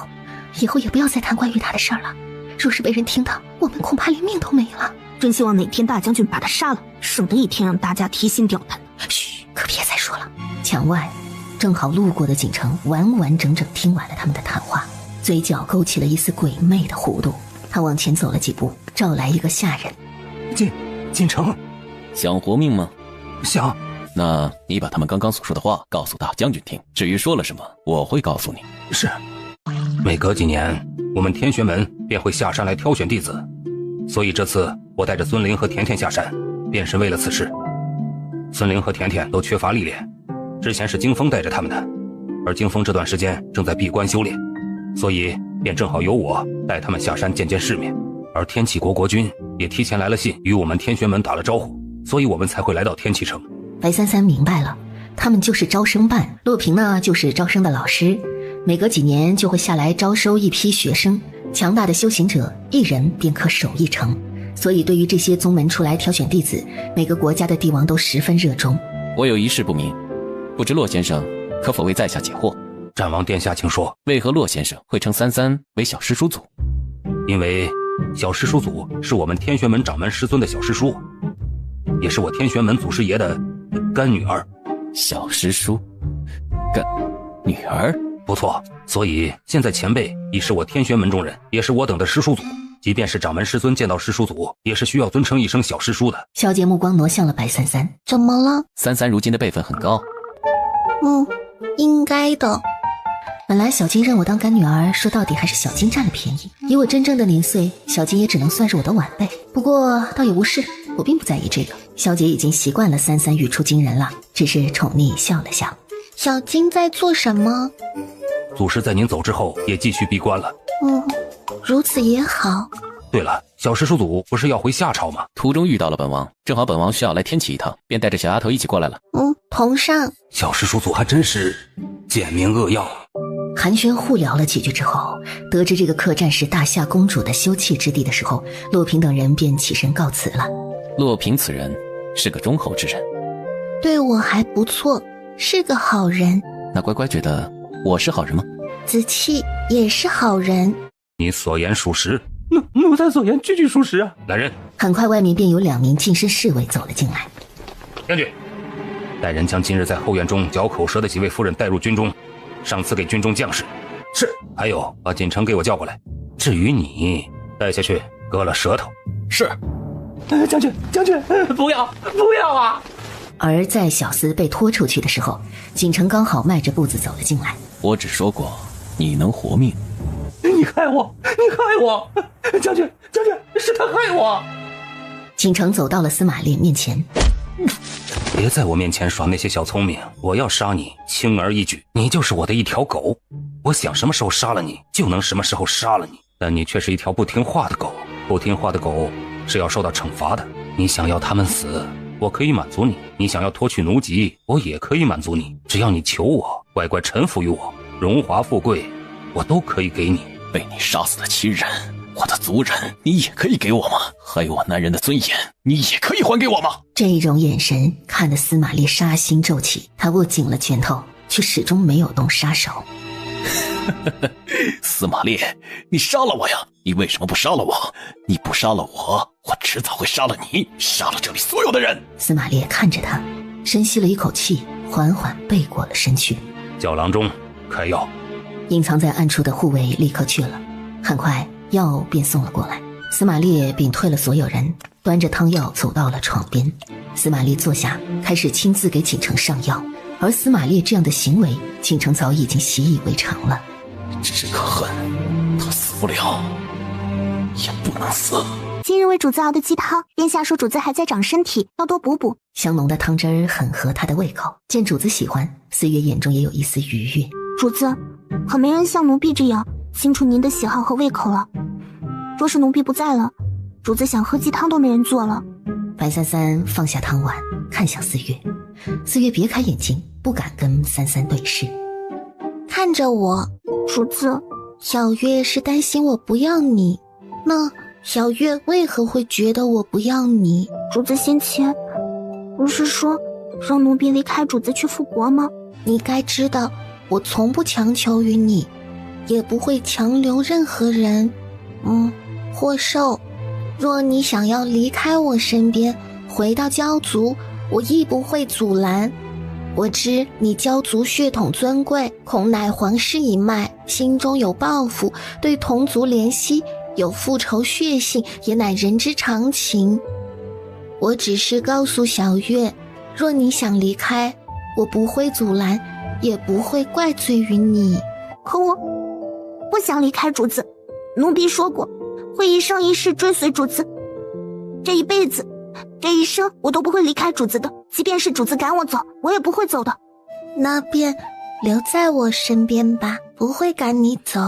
以后也不要再谈关于他的事儿了，若是被人听到，我们恐怕连命都没了。真希望哪天大将军把他杀了，省得一天让大家提心吊胆。嘘，可别再说了。墙外正好路过的锦城完完整整听完了他们的谈话，嘴角勾起了一丝鬼魅的弧度。他往前走了几步，召来一个下人。锦城，想活命吗？想。那你把他们刚刚所说的话告诉大将军听，至于说了什么，我会告诉你。是。每隔几年，我们天玄门便会下山来挑选弟子，所以这次我带着孙灵和甜甜下山，便是为了此事。孙灵和甜甜都缺乏历练，之前是惊风带着他们的，而惊风这段时间正在闭关修炼，所以便正好由我带他们下山见见世面。而天启国国君也提前来了信，与我们天玄门打了招呼，所以我们才会来到天启城。白三三明白了，他们就是招生办，洛平呢就是招生的老师，每隔几年就会下来招收一批学生，强大的修行者一人便可守一城，所以对于这些宗门出来挑选弟子，每个国家的帝王都十分热衷。我有一事不明，不知洛先生可否为在下解惑？战王殿下请说。为何洛先生会称三三为小师叔祖？因为小师叔祖是我们天玄门掌门师尊的小师叔，也是我天玄门祖师爷的干女儿。小师叔干女儿？不错，所以现在前辈已是我天玄门中人，也是我等的师叔祖，即便是掌门师尊见到师叔祖，也是需要尊称一声小师叔的。小姐目光挪向了白三三。怎么了？三三如今的辈分很高。应该的。本来小金认我当干女儿，说到底还是小金占了便宜，以我真正的年岁，小金也只能算是我的晚辈，不过倒也无事，我并不在意这个。小姐已经习惯了三三语出惊人了，只是宠溺笑了笑。小金在做什么？祖师在您走之后也继续闭关了。如此也好。对了，小师叔祖不是要回夏朝吗？途中遇到了本王，正好本王需要来天启一趟，便带着小丫头一起过来了。同上。小师叔祖还真是简明扼要。寒暄互聊了几句之后，得知这个客栈是大夏公主的休憩之地的时候，洛平等人便起身告辞了。洛平此人是个忠厚之人，对我还不错，是个好人。那乖乖觉得我是好人吗？子期也是好人。你所言属实。奴才所言句句属实啊！来人！很快外面便有2名近身侍卫走了进来。将军，带人将今日在后院中嚼口舌的几位夫人带入军中，上赐给军中将士。是。还有，把锦城给我叫过来。至于你，带下去割了舌头。是。将军，不要啊！而在小厮被拖出去的时候，锦城刚好迈着步子走了进来。我只说过你能活命。你害我！将军，是他害我！锦城走到了司马烈面前。别在我面前耍那些小聪明，我要杀你轻而易举，你就是我的一条狗，我想什么时候杀了你就能什么时候杀了你，但你却是一条不听话的狗，不听话的狗是要受到惩罚的。你想要他们死，我可以满足你；你想要脱去奴籍，我也可以满足你。只要你求我，乖乖臣服于我，荣华富贵我都可以给你。被你杀死的亲人，我的族人，你也可以给我吗？还有我男人的尊严，你也可以还给我吗？这种眼神看得司马烈杀心骤起，他握紧了拳头，却始终没有动杀手。司马烈，你杀了我呀！你为什么不杀了我？你不杀了我，我迟早会杀了你，杀了这里所有的人。司马烈看着他，深吸了一口气，缓缓背过了身去。叫郎中开药。隐藏在暗处的护卫立刻去了，很快药便送了过来。司马烈屏退了所有人，端着汤药走到了床边。司马烈坐下，开始亲自给锦城上药。而司马烈这样的行为，锦城早已经习以为常了。这个恨，他死不了，也不能死。今日为主子熬的鸡汤，殿下说主子还在长身体，要多补补。香浓的汤汁儿很合他的胃口，见主子喜欢，四月眼中也有一丝愉悦。主子，可没人像奴婢这样清楚您的喜好和胃口了。若是奴婢不在了，主子想喝鸡汤都没人做了。白三三放下汤碗，看向四月。四月别开眼睛，不敢跟三三对视。看着我，主子，小月是担心我不要你，那小月为何会觉得我不要你？主子先前不是说让奴婢离开主子去复国吗？你该知道，我从不强求于你，也不会强留任何人。或受。若你想要离开我身边，回到焦族，我亦不会阻拦。我知你焦族血统尊贵，恐乃皇室一脉，心中有抱负，对同族怜惜，有复仇血性，也乃人之常情。我只是告诉小月，若你想离开，我不会阻拦，也不会怪罪于你。可我不想离开主子，奴婢说过，会一生一世追随主子，这一辈子，这一生我都不会离开主子的，即便是主子赶我走，我也不会走的。那便留在我身边吧，不会赶你走。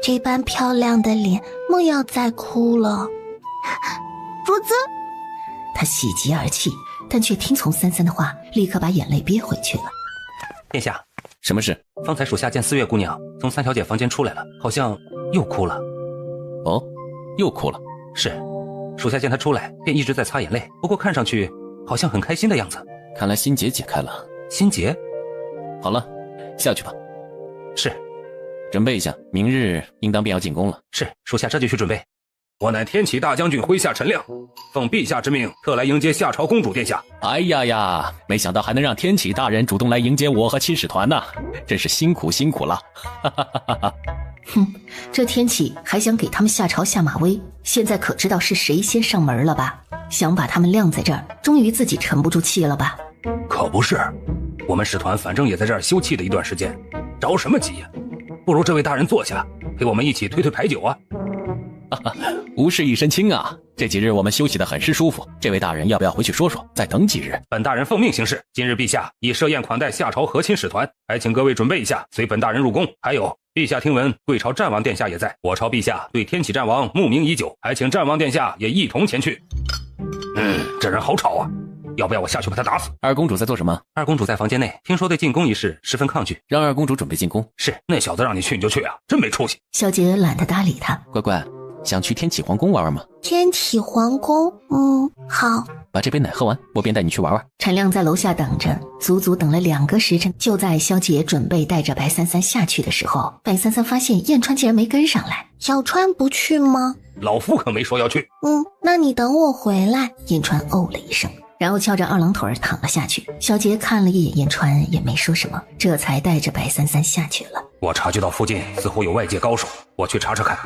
这般漂亮的脸，莫要再哭了。主子，他喜极而泣，但却听从三三的话，立刻把眼泪憋回去了。殿下，什么事？方才属下见四月姑娘从三小姐房间出来了，好像又哭了。哦，又哭了？是，属下见她出来便一直在擦眼泪，不过看上去好像很开心的样子。看来心结解开了。心结？好了，下去吧。是。准备一下，明日应当便要进宫了。是，属下这就去准备。我乃天启大将军麾下陈亮，奉陛下之命，特来迎接夏朝公主殿下。哎呀呀，没想到还能让天启大人主动来迎接我和七使团呐，真是辛苦了。哼，这天启还想给他们夏朝下马威，现在可知道是谁先上门了吧？想把他们晾在这儿，终于自己沉不住气了吧？可不是，我们使团反正也在这儿休憩了一段时间，着什么急呀？不如这位大人坐下，陪我们一起推推牌九啊。无事一身轻啊，这几日我们休息得很是舒服，这位大人要不要回去说说，再等几日？本大人奉命行事，今日陛下以设宴款待夏朝和亲使团，还请各位准备一下，随本大人入宫。还有，陛下听闻贵朝战王殿下也在，我朝陛下对天启战王慕名已久，还请战王殿下也一同前去。这人好吵啊，要不要我下去把他打死？二公主在做什么？二公主在房间内，听说对进宫一事十分抗拒，让二公主准备进宫。是，那小子让你去你就去啊，真没出息。小姐懒得搭理他。乖乖，想去天启皇宫玩玩吗？天启皇宫，好。把这杯奶喝完，我便带你去玩玩。陈亮在楼下等着，足足等了2个时辰。就在萧姐准备带着白三三下去的时候，白三三发现燕川竟然没跟上来。小川不去吗？老夫可没说要去。那你等我回来。燕川哦了一声，然后翘着二郎腿躺了下去。小杰看了一眼燕川，也没说什么，这才带着白三三下去了。我察觉到附近似乎有外界高手，我去查查看。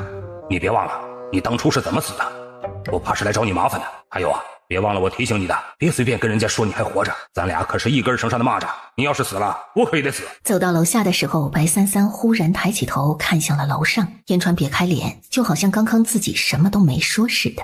你别忘了，你当初是怎么死的？我怕是来找你麻烦的。还有啊，别忘了我提醒你的，别随便跟人家说你还活着，咱俩可是一根绳上的蚂蚱，你要是死了，我可也得死。走到楼下的时候，白三三忽然抬起头看向了楼上，燕川别开脸，就好像刚刚自己什么都没说似的。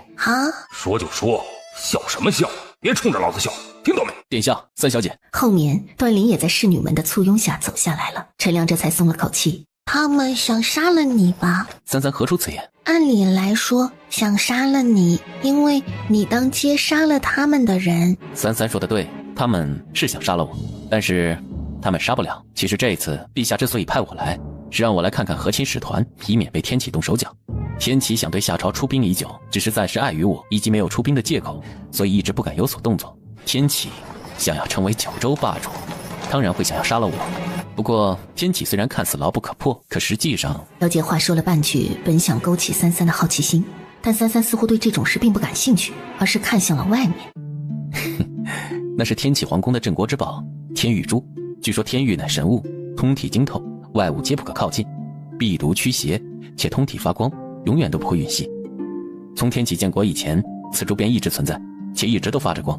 说就说，笑什么笑？别冲着老子笑，听到没？殿下，三小姐。后面段林也在侍女们的簇拥下走下来了，陈亮这才松了口气。他们想杀了你吧？三三何出此言？按理来说想杀了你，因为你当街杀了他们的人。三三说的对，他们是想杀了我，但是他们杀不了。其实这一次陛下之所以派我来，是让我来看看和亲使团，以免被天启动手脚。天启想对夏朝出兵已久，只是暂时碍于我以及没有出兵的借口，所以一直不敢有所动作。天启想要成为九州霸主，当然会想要杀了我。不过天启虽然看似牢不可破，可实际上……小姐话说了半句，本想勾起三三的好奇心，但三三似乎对这种事并不感兴趣，而是看向了外面。那是天启皇宫的镇国之宝天玉珠，据说天玉乃神物，通体晶透，外物皆不可靠近，避毒驱邪，且通体发光，永远都不会陨熄。从天启建国以前，此珠便一直存在，且一直都发着光。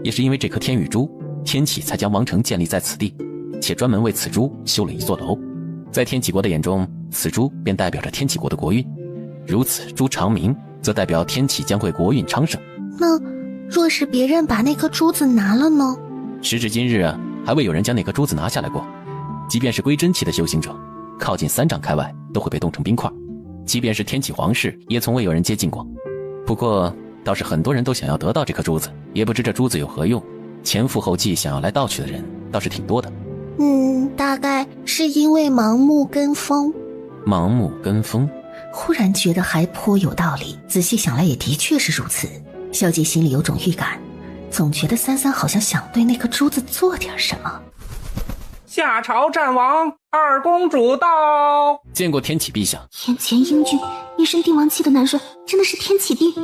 也是因为这颗天玉珠，天启才将王城建立在此地，且专门为此珠修了一座楼。在天启国的眼中，此珠便代表着天启国的国运，如此珠长明，则代表天启将会国运昌盛。那若是别人把那颗珠子拿了呢？时至今日还未有人将那颗珠子拿下来过。即便是归真期的修行者，靠近3丈开外都会被冻成冰块，即便是天启皇室也从未有人接近过。不过倒是很多人都想要得到这颗珠子，也不知这珠子有何用，前赴后继想要来盗取的人倒是挺多的。大概是因为盲目跟风。盲目跟风，忽然觉得还颇有道理，仔细想来也的确是如此。小姐心里有种预感，总觉得33好像想对那颗珠子做点什么。夏朝战王二公主到。见过天启陛下。眼前英俊一身帝王气的男人真的是天启帝，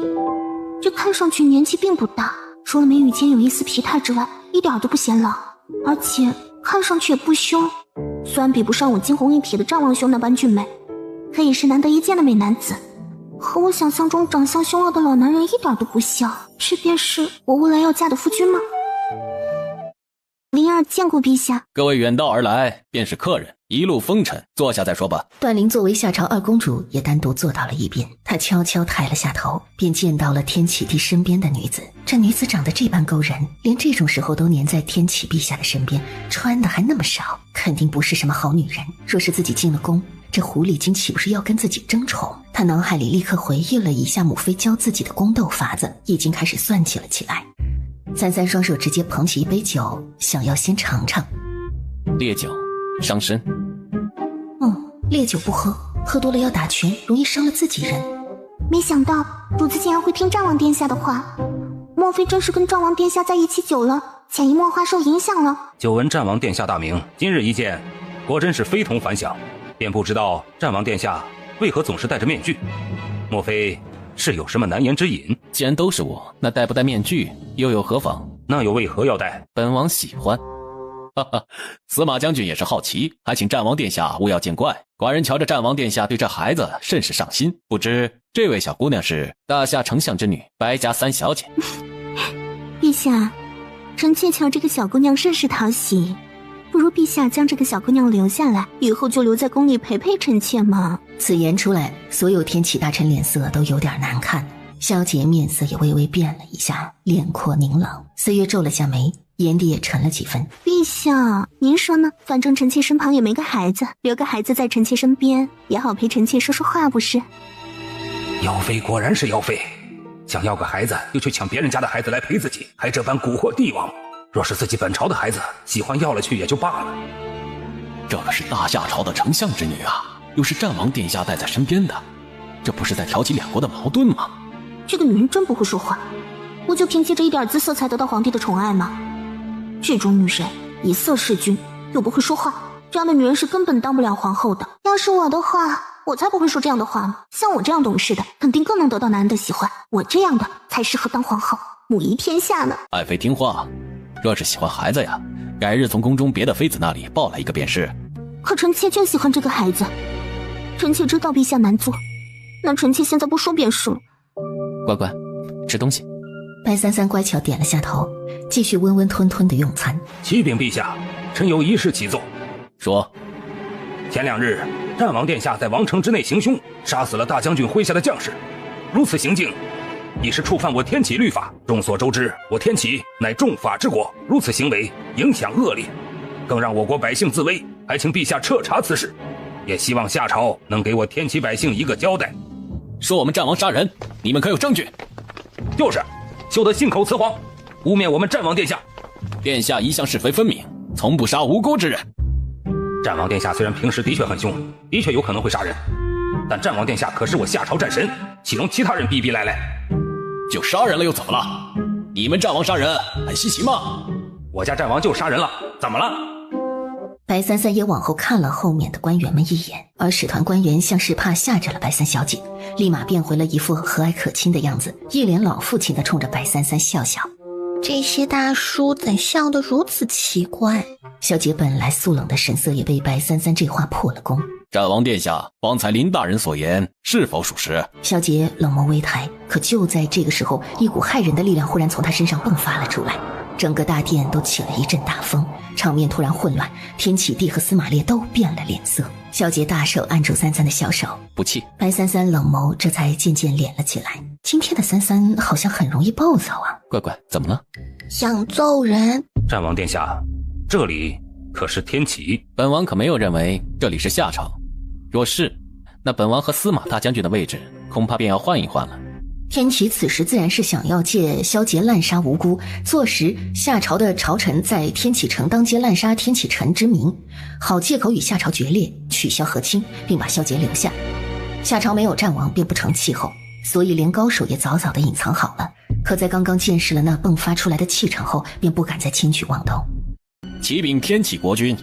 这看上去年纪并不大，除了眉宇间有一丝疲态之外一点都不显老，而且看上去也不凶，虽然比不上我惊鸿一瞥的战王兄那般俊美，可也是难得一见的美男子，和我想象中长相凶恶的老男人一点都不像。这便是我未来要嫁的夫君吗？灵儿见过陛下。各位远道而来便是客人，一路风尘，坐下再说吧。段灵作为夏朝二公主也单独坐到了一边，她悄悄抬了下头，便见到了天启帝身边的女子。这女子长得这般勾人，连这种时候都黏在天启陛下的身边，穿的还那么少，肯定不是什么好女人。若是自己进了宫，这狐狸精岂不是要跟自己争宠？他脑海里立刻回忆了一下母妃教自己的宫斗法子，已经开始算计了起来。33双手直接捧起一杯酒，想要先尝尝。烈酒伤身。烈酒不喝，喝多了要打拳，容易伤了自己人。没想到主子竟然会听战王殿下的话，莫非真是跟战王殿下在一起久了，潜移默化受影响了？久闻战王殿下大名，今日一见，果真是非同凡响，便不知道战王殿下为何总是戴着面具，莫非是有什么难言之隐？既然都是我，那戴不戴面具又有何妨？那又为何要戴？本王喜欢。哈哈，司马将军也是好奇，还请战王殿下勿要见怪。寡人瞧着战王殿下对这孩子甚是上心，不知这位小姑娘是大夏丞相之女白家三小姐。陛下，臣妾瞧这个小姑娘甚是讨喜，不如陛下将这个小姑娘留下来，以后就留在宫里陪陪臣妾嘛。此言出来，所有天启大臣脸色都有点难看，萧杰面色也微微变了一下，脸廓凝冷。四月皱了下眉，眼底也沉了几分。陛下，您说呢？反正臣妾身旁也没个孩子，留个孩子在臣妾身边，也好陪臣妾说说话，不是？妖妃果然是妖妃，想要个孩子又去抢别人家的孩子来陪自己，还这般蛊惑帝王。若是自己本朝的孩子，喜欢要了去也就罢了。这可是大夏朝的丞相之女啊，又是战王殿下带在身边的，这不是在挑起两国的矛盾吗？这个女人真不会说话，不就凭借着一点姿色才得到皇帝的宠爱吗？这种女人以色弑君又不会说话，这样的女人是根本当不了皇后的。要是我的话，我才不会说这样的话呢。像我这样懂事的，肯定更能得到男人的喜欢，我这样的才适合当皇后，母仪天下呢。爱妃听话，若是喜欢孩子呀，改日从宫中别的妃子那里抱来一个便是。可臣妾就喜欢这个孩子，臣妾知道陛下难做，那臣妾现在不说便是了。乖乖，吃东西。白三三乖巧点了下头，继续温温吞吞的用餐。启禀陛下，臣有一事启奏。说。前2日，战王殿下在王城之内行凶，杀死了大将军麾下的将士，如此行径已是触犯我天启律法。众所周知，我天启乃重法之国，如此行为影响恶劣，更让我国百姓自危，还请陛下彻查此事，也希望夏朝能给我天启百姓一个交代。说我们战王杀人，你们可有证据？就是，休得信口雌黄，污蔑我们战王殿下。殿下一向是非分明，从不杀无辜之人。战王殿下虽然平时的确很凶，的确有可能会杀人，但战王殿下可是我夏朝战神，岂容其他人逼逼赖赖？就杀人了又怎么了？你们战王杀人很稀奇吗？我家战王就杀人了，怎么了？白三三也往后看了后面的官员们一眼，而使团官员像是怕吓着了白三小姐，立马变回了一副和蔼可亲的样子，一脸老父亲的冲着白三三笑笑。这些大叔怎笑得如此奇怪？小姐本来素冷的神色也被白三三这话破了功。战王殿下，方才林大人所言是否属实？小姐冷眸微抬，可就在这个时候，一股骇人的力量忽然从她身上迸发了出来，整个大殿都起了一阵大风，场面突然混乱，天启帝和司马烈都变了脸色。小姐大手按住三三的小手，不气。白三三冷眸这才渐渐敛了起来。今天的三三好像很容易暴躁啊。乖乖，怎么了？想揍人。战王殿下，这里可是天启？本王可没有认为这里是夏朝，若是，那本王和司马大将军的位置恐怕便要换一换了。天启此时自然是想要借萧节滥杀无辜，坐实夏朝的朝臣在天启城当街滥杀天启臣之名，好借口与夏朝决裂，取消和亲，并把萧节留下。夏朝没有战王便不成气候，所以连高手也早早的隐藏好了。可在刚刚见识了那迸发出来的气场后，便不敢再轻举妄动。启禀天启国君，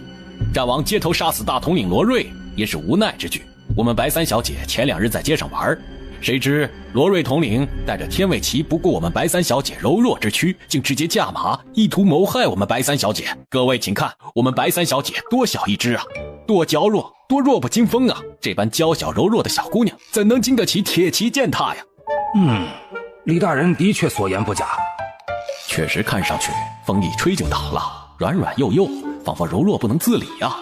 战王街头杀死大统领罗瑞也是无奈之举。我们白三小姐前2日在街上玩，谁知罗瑞统领带着天卫旗不顾我们白三小姐柔弱之躯，竟直接驾马，意图谋害我们白三小姐。各位请看，我们白三小姐多小一只啊，多娇弱，多弱不禁风啊！这般娇小柔弱的小姑娘，怎能经得起铁骑践踏呀？李大人的确所言不假，确实看上去风一吹就倒了，软软幼幼，仿佛柔弱不能自理啊。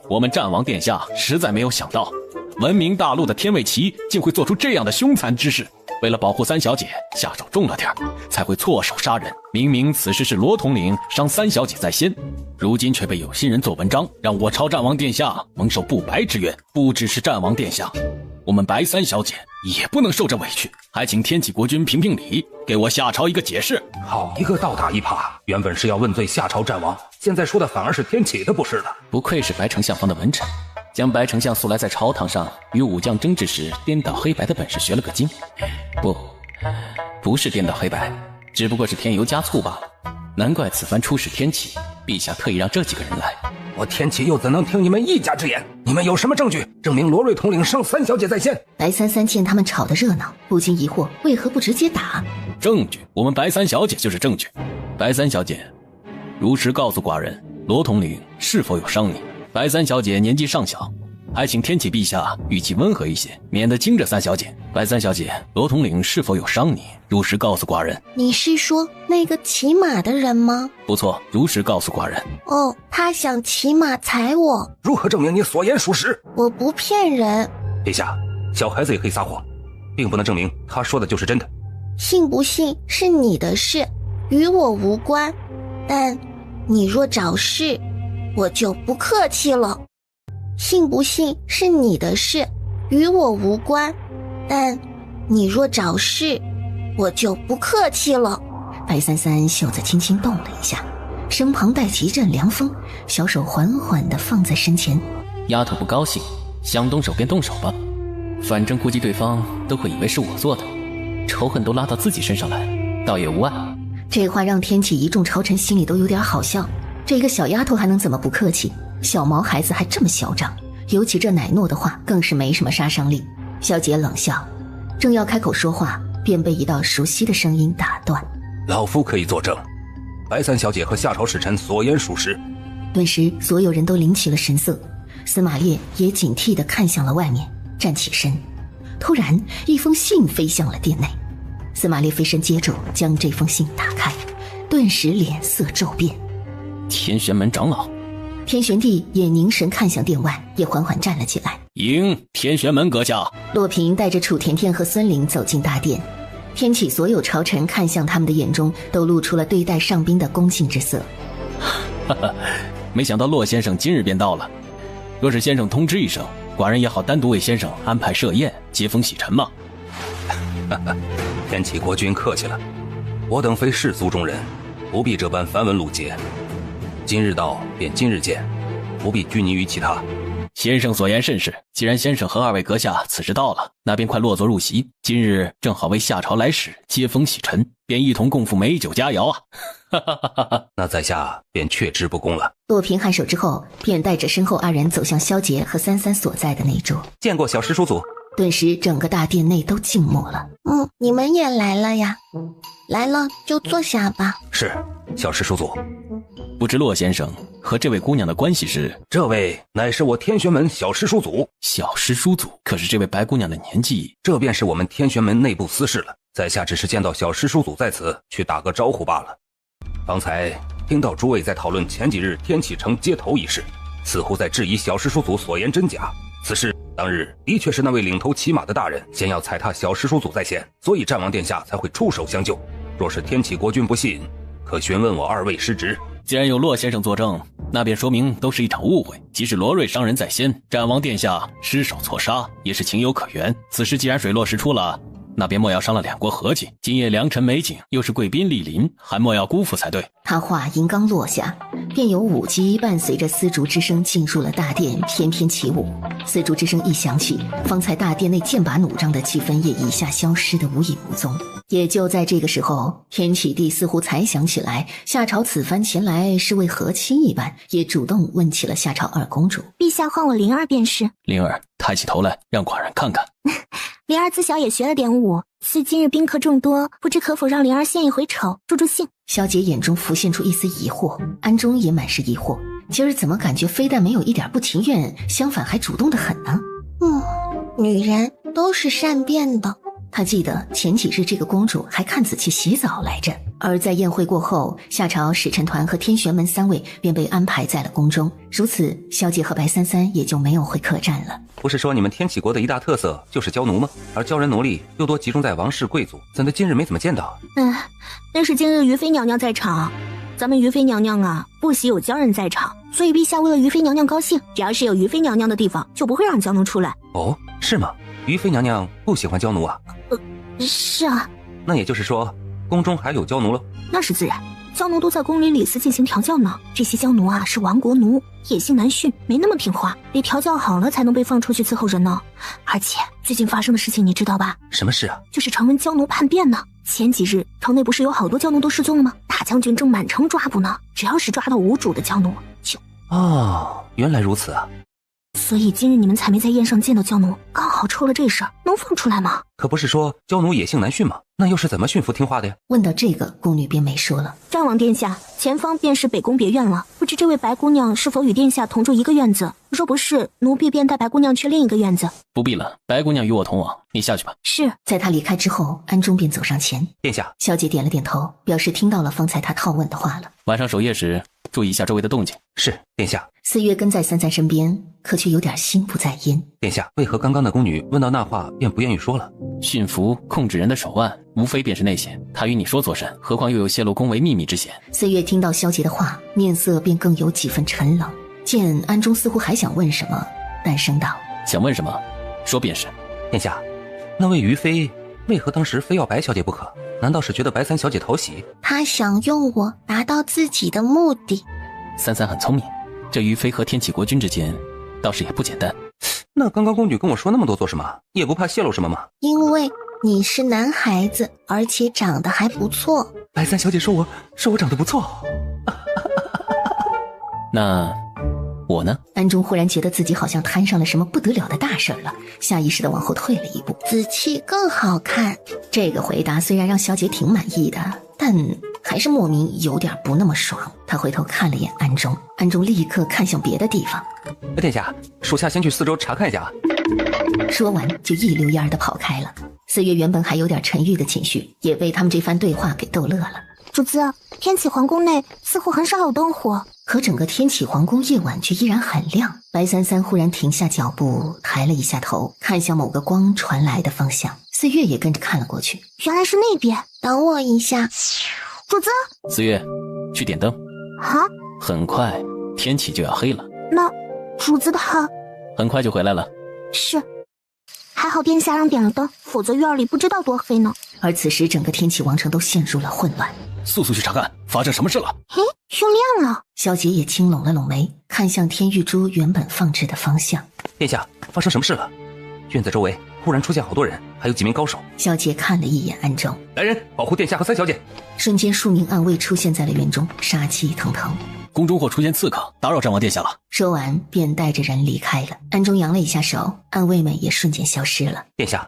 我们战王殿下实在没有想到，闻名大陆的天卫旗竟会做出这样的凶残之事。为了保护三小姐，下手重了点，才会错手杀人。明明此事是罗统领伤三小姐在先，如今却被有心人做文章，让我朝战王殿下蒙受不白之冤。不只是战王殿下，我们白三小姐也不能受这委屈，还请天启国君评评理，给我夏朝一个解释。好一个倒打一耙，原本是要问罪夏朝战王，现在说的反而是天启的不是了。不愧是白丞相方的文臣，将白丞相素来在朝堂上与武将争执时颠倒黑白的本事学了个精。不是颠倒黑白，只不过是添油加醋罢了。难怪此番出使天启，陛下特意让这几个人来。我天启又怎能听你们一家之言？你们有什么证据证明罗瑞统领伤三小姐在先？白三三见他们吵得热闹，不禁疑惑，为何不直接打？证据，我们白三小姐就是证据。白三小姐，如实告诉寡人，罗统领是否有伤你？白三小姐年纪尚小，还请天启陛下语气温和一些，免得惊着三小姐。白三小姐，罗统领是否有伤你？如实告诉寡人。你是说那个骑马的人吗？不错，如实告诉寡人。哦，他想骑马踩我。如何证明你所言属实？我不骗人。陛下，小孩子也可以撒谎，并不能证明他说的就是真的。信不信是你的事，与我无关。但你若找事，我就不客气了。信不信是你的事，与我无关。但你若找事，我就不客气了。白三三袖子轻轻动了一下，身旁带起一阵凉风，小手缓缓地放在身前。丫头不高兴，想动手便动手吧，反正估计对方都会以为是我做的，仇恨都拉到自己身上来，倒也无碍。这话让天启一众朝臣心里都有点好笑，这个小丫头还能怎么不客气？小毛孩子还这么嚣张，尤其这奶糯的话更是没什么杀伤力。萧杰冷笑，正要开口说话，便被一道熟悉的声音打断。老夫可以作证，白三小姐和夏朝使臣所言属实。顿时所有人都领起了神色，司马烈也警惕地看向了外面，站起身。突然一封信飞向了殿内，司马烈飞身接住，将这封信打开，顿时脸色骤变。天玄门长老，天玄帝也凝神看向殿外，也缓缓站了起来。迎天玄门阁下。洛平带着楚甜甜和孙玲走进大殿，天启所有朝臣看向他们的眼中都露出了对待上宾的恭敬之色。没想到洛先生今日便到了，若是先生通知一声，寡人也好单独为先生安排设宴接风洗尘嘛。天启国君客气了，我等非士族中人，不必这般繁文缛节。今日到便今日见，不必拘泥于其他。先生所言甚是，既然先生和二位阁下此时到了，那便快落座入席。今日正好为夏朝来使接风洗尘，便一同共赴美酒佳肴啊！那在下便却之不恭了。洛平颔首之后，便带着身后二人走向萧杰和三三所在的那桌。见过小师叔祖。顿时整个大殿内都静默了。你们也来了呀？来了就坐下吧。是，小师叔祖。不知洛先生和这位姑娘的关系是？这位乃是我天玄门小师叔祖。小师叔祖？可是这位白姑娘的年纪……这便是我们天玄门内部私事了，在下只是见到小师叔祖在此，去打个招呼罢了。方才听到诸位在讨论前几日天启城街头一事，似乎在质疑小师叔祖所言真假。此事当日的确是那位领头骑马的大人先要踩踏小师叔祖在先，所以战王殿下才会出手相救。若是天启国君不信，可询问我二位师侄。既然有洛先生作证，那便说明都是一场误会。即使罗瑞伤人在先，战王殿下失手错杀，也是情有可原。此时既然水落石出了，那便莫要伤了两国和气。今夜良辰美景，又是贵宾莅临，还莫要辜负才对。他话音刚落下，便有舞姬伴随着丝竹之声进入了大殿，翩翩起舞。丝竹之声一响起，方才大殿内剑拔弩张的气氛也一下消失得无影无踪。也就在这个时候，天启帝似乎才想起来夏朝此番前来是为和亲一般，也主动问起了夏朝二公主。陛下唤我灵儿便是。灵儿抬起头来，让寡人看看。灵儿自小也学了点舞，似今日宾客众多，不知可否让灵儿献一回丑，助助兴。萧洁眼中浮现出一丝疑惑，安中也满是疑惑，今儿怎么感觉非但没有一点不情愿，相反还主动得很呢？女人都是善变的。他记得前几日这个公主还看仔细洗澡来着。而在宴会过后，夏朝使臣团和天玄门3位便被安排在了宫中，如此萧洁和白三三也就没有回客栈了。不是说你们天启国的一大特色就是娇奴吗？而娇人奴隶又多集中在王室贵族，怎的今日没怎么见到？那是今日于妃娘娘在场，咱们于妃娘娘啊，不喜有娇人在场，所以陛下为了于妃娘娘高兴，只要是有于妃娘娘的地方，就不会让娇奴出来。哦，是吗？于妃娘娘不喜欢娇奴啊？是啊。那也就是说，宫中还有娇奴了？那是自然，娇奴都在宫里里司进行调教呢。这些娇奴啊，是亡国奴，野性难驯，没那么听话，得调教好了才能被放出去伺候人呢。而且最近发生的事情你知道吧？什么事啊？就是传闻娇奴叛变呢。前几日城内不是有好多娇奴都失踪了吗？大将军正满城抓捕呢，只要是抓到无主的娇奴就……哦，原来如此啊。所以今日你们才没在宴上见到娇奴，刚好出了这事儿，能放出来吗？可不是说娇奴野性难驯吗？那又是怎么驯服听话的呀？问到这个，宫女便没说了。战王殿下，前方便是北宫别院了，不知这位白姑娘是否与殿下同住一个院子？若不是，奴婢便带白姑娘去另一个院子。不必了，白姑娘与我同往，你下去吧。是。在他离开之后，安中便走上前。殿下。萧洁点了点头，表示听到了方才他套问的话了。晚上守夜时注意一下周围的动静。是，殿下。四月跟在三三身边，可却有点心不在焉。殿下，为何刚刚的宫女问到那话便不愿意说了？驯服控制人的手腕，无非便是那些。他与你说作甚？何况又有泄露宫闱秘密之嫌。四月听到萧洁的话，面色便更有几分沉冷。见安中似乎还想问什么，淡声道：“想问什么，说便是。”殿下，那位于妃为何当时非要白小姐不可？难道是觉得白三小姐讨喜？她想用我达到自己的目的。三三很聪明，这于妃和天启国君之间倒是也不简单。那刚刚宫女跟我说那么多做什么？也不怕泄露什么吗？因为你是男孩子，而且长得还不错。白三小姐说我长得不错。那我呢？安中忽然觉得自己好像摊上了什么不得了的大事了，下意识地往后退了一步。紫气更好看。这个回答虽然让萧洁挺满意的，但还是莫名有点不那么爽。他回头看了眼安中，安中立刻看向别的地方。殿下，属下先去四周查看一下。说完就一溜烟地跑开了。四月原本还有点沉郁的情绪，也被他们这番对话给逗乐了。主子，天启皇宫内似乎很少有灯火，可整个天启皇宫夜晚却依然很亮。白三三忽然停下脚步，抬了一下头，看向某个光传来的方向。四月也跟着看了过去，原来是那边。等我一下，主子。四月，去点灯。啊？很快天启就要黑了。那主子他很快就回来了。是。还好殿下让点了灯，否则院里不知道多黑呢。而此时整个天启王城都陷入了混乱。速速去查看，发生什么事了？嘿，又亮了。萧洁也轻拢了拢眉，看向天玉珠原本放置的方向。殿下，发生什么事了？院子周围忽然出现好多人，还有几名高手。萧洁看了一眼安中，来人，保护殿下和三小姐。瞬间数名暗卫出现在了园中，杀气腾腾。宫中或出现刺客，打扰战王殿下了。说完便带着人离开了。安中扬了一下手，暗卫们也瞬间消失了。殿下，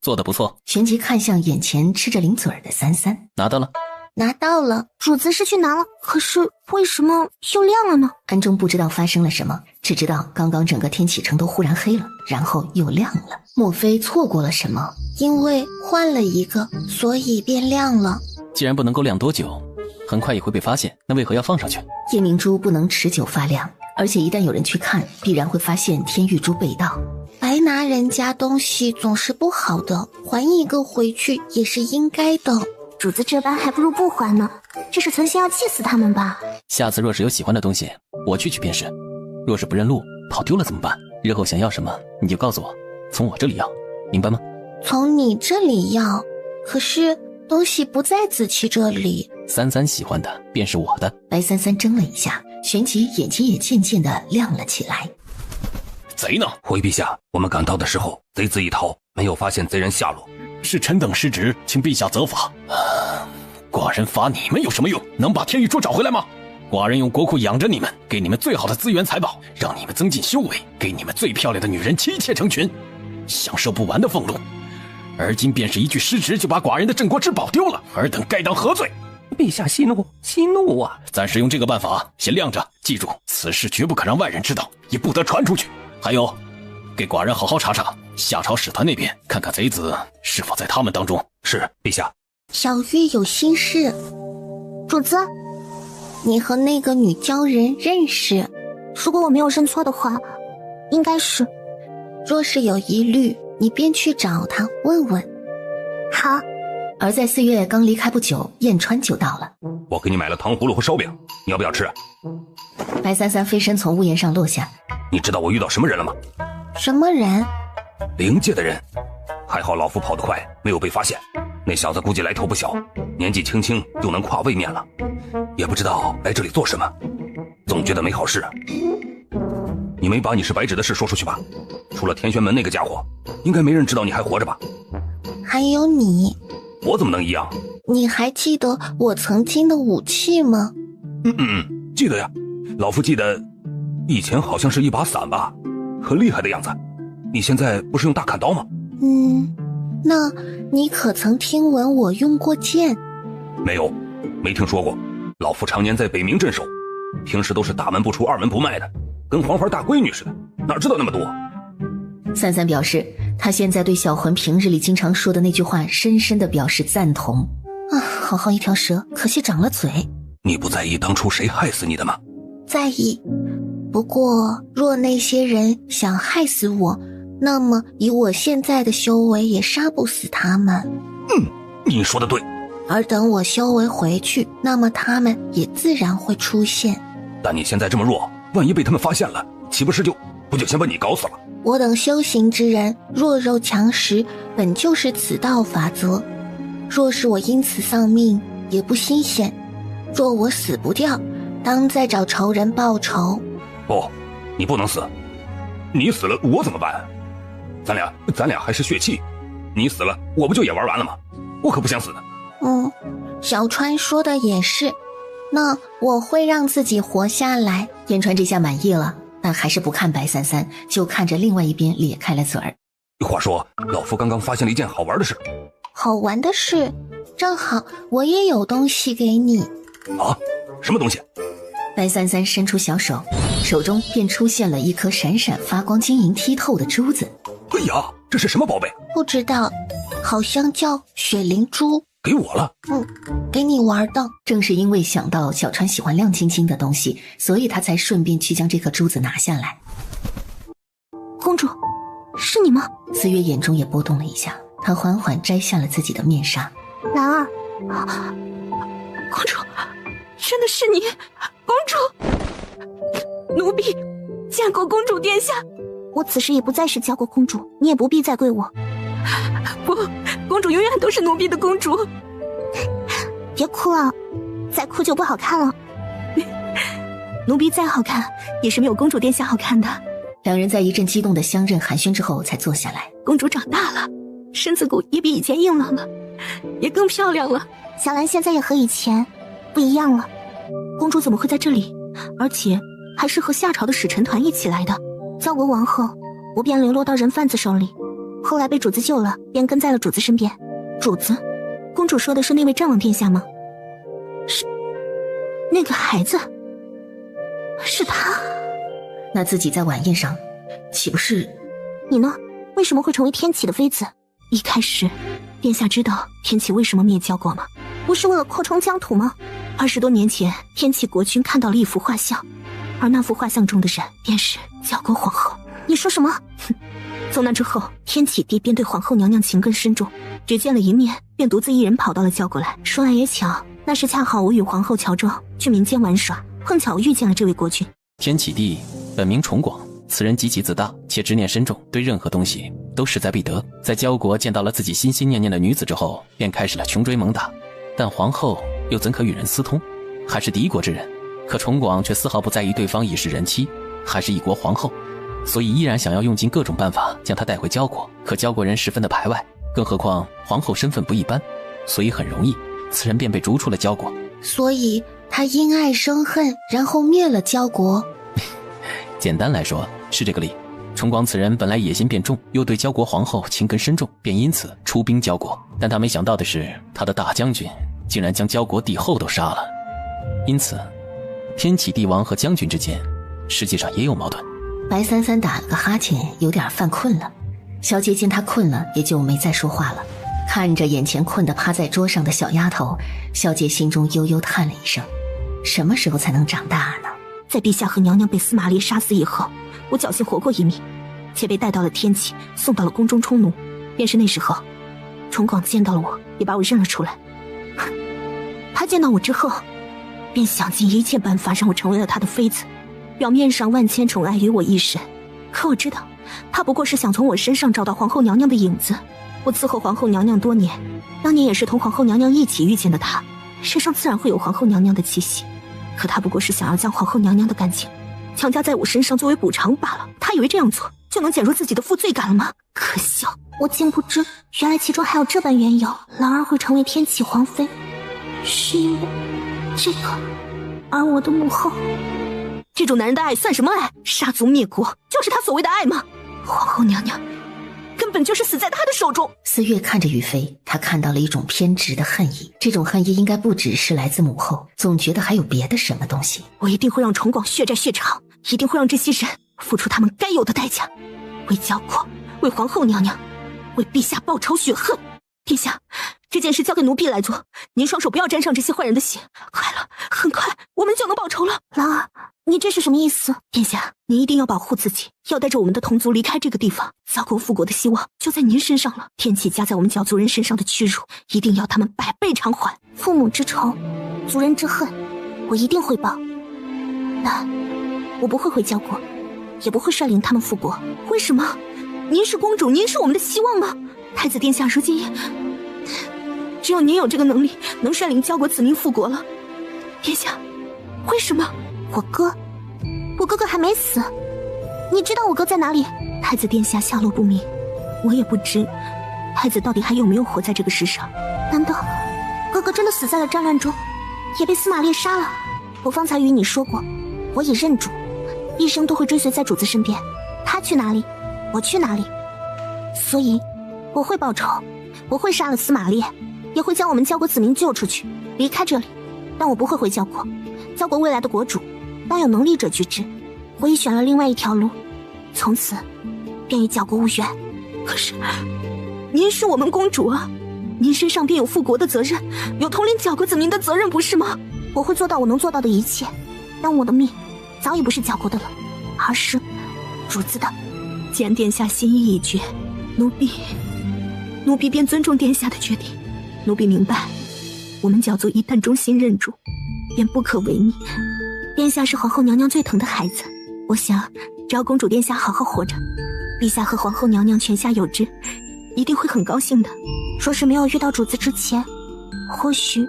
做得不错。旋即看向眼前吃着零嘴的三三，拿到了。拿到了。主子是去拿了，可是为什么又亮了呢？安中不知道发生了什么，只知道刚刚整个天启城都忽然黑了，然后又亮了。莫非错过了什么？因为换了一个，所以变亮了。既然不能够亮多久，很快也会被发现，那为何要放上去？夜明珠不能持久发亮，而且一旦有人去看，必然会发现天玉珠被盗。白拿人家东西总是不好的，还一个回去也是应该的。主子这般还不如不还呢，这是存心要气死他们吧？下次若是有喜欢的东西，我去便是。若是不认路，跑丢了怎么办？日后想要什么你就告诉我，从我这里要，明白吗？从你这里要，可是东西不在子期这里。33喜欢的便是我的。白33怔了一下，旋即眼睛也渐渐地亮了起来。贼呢？回陛下，我们赶到的时候贼自已逃，没有发现贼人下落。是臣等失职，请陛下责罚。寡人罚你们有什么用？能把天玉珠找回来吗？寡人用国库养着你们，给你们最好的资源财宝，让你们增进修为，给你们最漂亮的女人妻妾成群，享受不完的俸禄。而今便是一句失职就把寡人的镇国之宝丢了，尔等该当何罪？陛下息怒，息怒啊！暂时用这个办法，先晾着。记住，此事绝不可让外人知道，也不得传出去。还有，给寡人好好查查夏朝使团那边，看看贼子是否在他们当中。是，陛下。小玉有心事。主子，你和那个女鲛人认识？如果我没有认错的话，应该是。若是有疑虑，你便去找她问问。好。而在4月刚离开不久，燕川就到了。我给你买了糖葫芦和烧饼，你要不要吃？白33飞身从屋檐上落下。你知道我遇到什么人了吗？什么人？灵界的人。还好老夫跑得快，没有被发现。那小子估计来头不小，年纪轻轻就能跨位面了，也不知道来这里做什么，总觉得没好事。你没把你是白纸的事说出去吧？除了天玄门那个家伙，应该没人知道你还活着吧？还有你。我怎么能一样？你还记得我曾经的武器吗？记得呀。老夫记得以前好像是一把伞吧，很厉害的样子。你现在不是用大砍刀吗？那你可曾听闻我用过剑？没有，没听说过。老夫常年在北冥镇守，平时都是大门不出二门不迈的，跟黄花大闺女似的，哪知道那么多。33表示，他现在对小魂平日里经常说的那句话深深地表示赞同。好好一条蛇，可惜长了嘴。你不在意当初谁害死你的吗？在意。不过若那些人想害死我，那么以我现在的修为也杀不死他们。你说的对。而等我修为回去，那么他们也自然会出现。但你现在这么弱，万一被他们发现了，岂不是不就先把你搞死了？我等修行之人，弱肉强食本就是此道法则。若是我因此丧命，也不新鲜。若我死不掉，当再找仇人报仇。不，你不能死。你死了我怎么办？咱俩还是血气，你死了我不就也玩完了吗？我可不想死的。小川说的也是。那我会让自己活下来。燕川这下满意了，但还是不看白33，就看着另外一边咧开了嘴儿。话说，老夫刚刚发现了一件好玩的事。好玩的事？正好我也有东西给你。啊？什么东西？白33伸出小手，手中便出现了一颗闪闪发光、晶莹剔透的珠子。哎呀，这是什么宝贝？不知道，好像叫雪灵珠。给我了。给你玩的。正是因为想到小川喜欢亮晶晶的东西，所以他才顺便去将这颗珠子拿下来。公主，是你吗？4月眼中也波动了一下，她缓缓摘下了自己的面纱。兰儿，公主，真的是你，公主。奴婢见过公主殿下。我此时也不再是交国公主，你也不必再跪我。不，公主永远都是奴婢的公主。别哭了，再哭就不好看了。奴婢再好看，也是没有公主殿下好看的。两人在一阵激动的相认寒暄之后才坐下来。公主长大了，身子骨也比以前硬朗了，也更漂亮了。小兰现在也和以前不一样了。公主怎么会在这里？而且还是和夏朝的使臣团一起来的。交国亡后，我便流落到人贩子手里，后来被主子救了，便跟在了主子身边。主子？公主说的是那位战王殿下吗？是那个孩子，是他。那自己在晚宴上岂不是？你呢？为什么会成为天启的妃子？一开始殿下知道天启为什么灭交国吗？不是为了扩充疆土吗？20多年前，天启国君看到了一幅画像，而那幅画像中的人便是交国皇后。你说什么？从那之后，天启帝便对皇后娘娘情根深重，只见了一面便独自一人跑到了交国来。说来也巧，那时恰好我与皇后乔装去民间玩耍，碰巧遇见了这位国君。天启帝本名重广，此人极其自大，且执念深重，对任何东西都势在必得。在交国见到了自己心心念念的女子之后，便开始了穷追猛打。但皇后又怎可与人私通？还是敌国之人，可重广却丝毫不在意对方已是人妻，还是一国皇后，所以依然想要用尽各种办法将她带回交国。可交国人十分的排外，更何况皇后身份不一般，所以很容易，此人便被逐出了交国。所以他因爱生恨，然后灭了交国。简单来说是这个理。重广此人本来野心便重，又对交国皇后情根深重，便因此出兵交国。但他没想到的是，他的大将军竟然将交国帝后都杀了。因此天启帝王和将军之间实际上也有矛盾。白三三打了个哈欠，有点犯困了。小姐见他困了，也就没再说话了。看着眼前困得趴在桌上的小丫头，小姐心中悠悠叹了一声，什么时候才能长大呢？在陛下和娘娘被司马烈杀死以后，我侥幸活过一命，且被带到了天启，送到了宫中充奴。便是那时候，重广见到了我，也把我认了出来。他见到我之后，便想尽一切办法让我成为了他的妃子，表面上万千宠爱于我一身，可我知道他不过是想从我身上找到皇后娘娘的影子。我伺候皇后娘娘多年，当年也是同皇后娘娘一起遇见的她，身上自然会有皇后娘娘的气息。可他不过是想要将皇后娘娘的感情强加在我身上作为补偿罢了。他以为这样做就能减弱自己的负罪感了吗？可笑！我竟不知原来其中还有这般缘由。兰儿会成为天启皇妃，是因为这个，而我的母后。这种男人的爱算什么爱？杀族灭国就是他所谓的爱吗？皇后娘娘根本就是死在他的手中。思月看着于飞，他看到了一种偏执的恨意。这种恨意应该不只是来自母后，总觉得还有别的什么东西。我一定会让重广血债血偿，一定会让这些人付出他们该有的代价，为交国，为皇后娘娘，为陛下报仇雪恨。殿下，这件事交给奴婢来做，您双手不要沾上这些坏人的血。快了，很快我们就能报仇了。兰儿，你这是什么意思？殿下，您一定要保护自己，要带着我们的同族离开这个地方。交国复国的希望就在您身上了。天启加在我们角族人身上的屈辱，一定要他们百倍偿还。父母之仇，族人之恨，我一定会报。但我不会回交国，也不会率领他们复国。为什么？您是公主，您是我们的希望吗？太子殿下如今只有您有这个能力，能率领交国子民复国了。殿下，为什么？我哥哥还没死，你知道我哥在哪里？太子殿下下落不明，我也不知太子到底还有没有活在这个世上。难道哥哥真的死在了战乱中，也被司马烈杀了？我方才与你说过，我已认主，一生都会追随在主子身边，他去哪里，我去哪里。所以我会报仇，我会杀了司马烈，也会将我们交国子民救出去，离开这里。但我不会回交国，交国未来的国主当有能力者居之。我已选了另外一条路，从此便与交国无缘。可是您是我们公主啊，您身上便有复国的责任，有统领交国子民的责任，不是吗？我会做到我能做到的一切，但我的命早已不是交国的了，而是主子的。既然殿下心意已决，奴婢便尊重殿下的决定。奴婢明白，我们交族一旦忠心认主，便不可违逆。殿下是皇后娘娘最疼的孩子，我想只要公主殿下好好活着，陛下和皇后娘娘泉下有知，一定会很高兴的。若是没有遇到主子之前，或许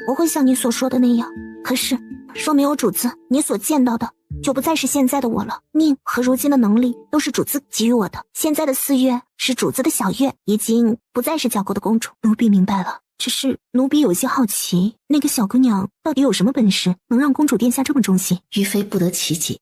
我会像你所说的那样，可是若没有主子，你所见到的就不再是现在的我了。命和如今的能力都是主子给予我的，现在的四月是主子的小月，已经不再是交国的公主。奴婢明白了，只是奴婢有些好奇，那个小姑娘到底有什么本事，能让公主殿下这么忠心？于飞不得其解。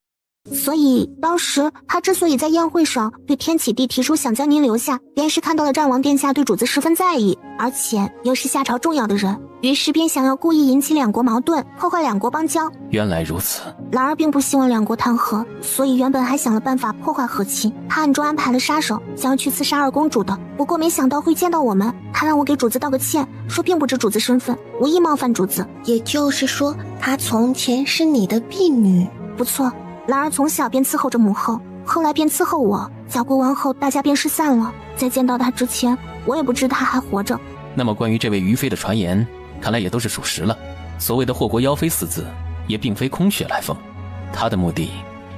所以当时他之所以在宴会上对天启帝提出想将您留下，便是看到了战王殿下对主子十分在意，而且又是夏朝重要的人，于是便想要故意引起两国矛盾，破坏两国邦交。原来如此。兰儿并不希望两国谈和，所以原本还想了办法破坏和亲，他暗中安排了杀手，想要去刺杀二公主的。不过没想到会见到我们，他让我给主子道个歉，说并不知主子身份，无意冒犯主子。也就是说，她从前是你的婢女。不错，兰儿从小便伺候着母后，后来便伺候我，交国完后大家便失散了。在见到她之前，我也不知她还活着。那么关于这位于妃的传言，看来也都是属实了。所谓的祸国妖妃四字，也并非空穴来风。他的目的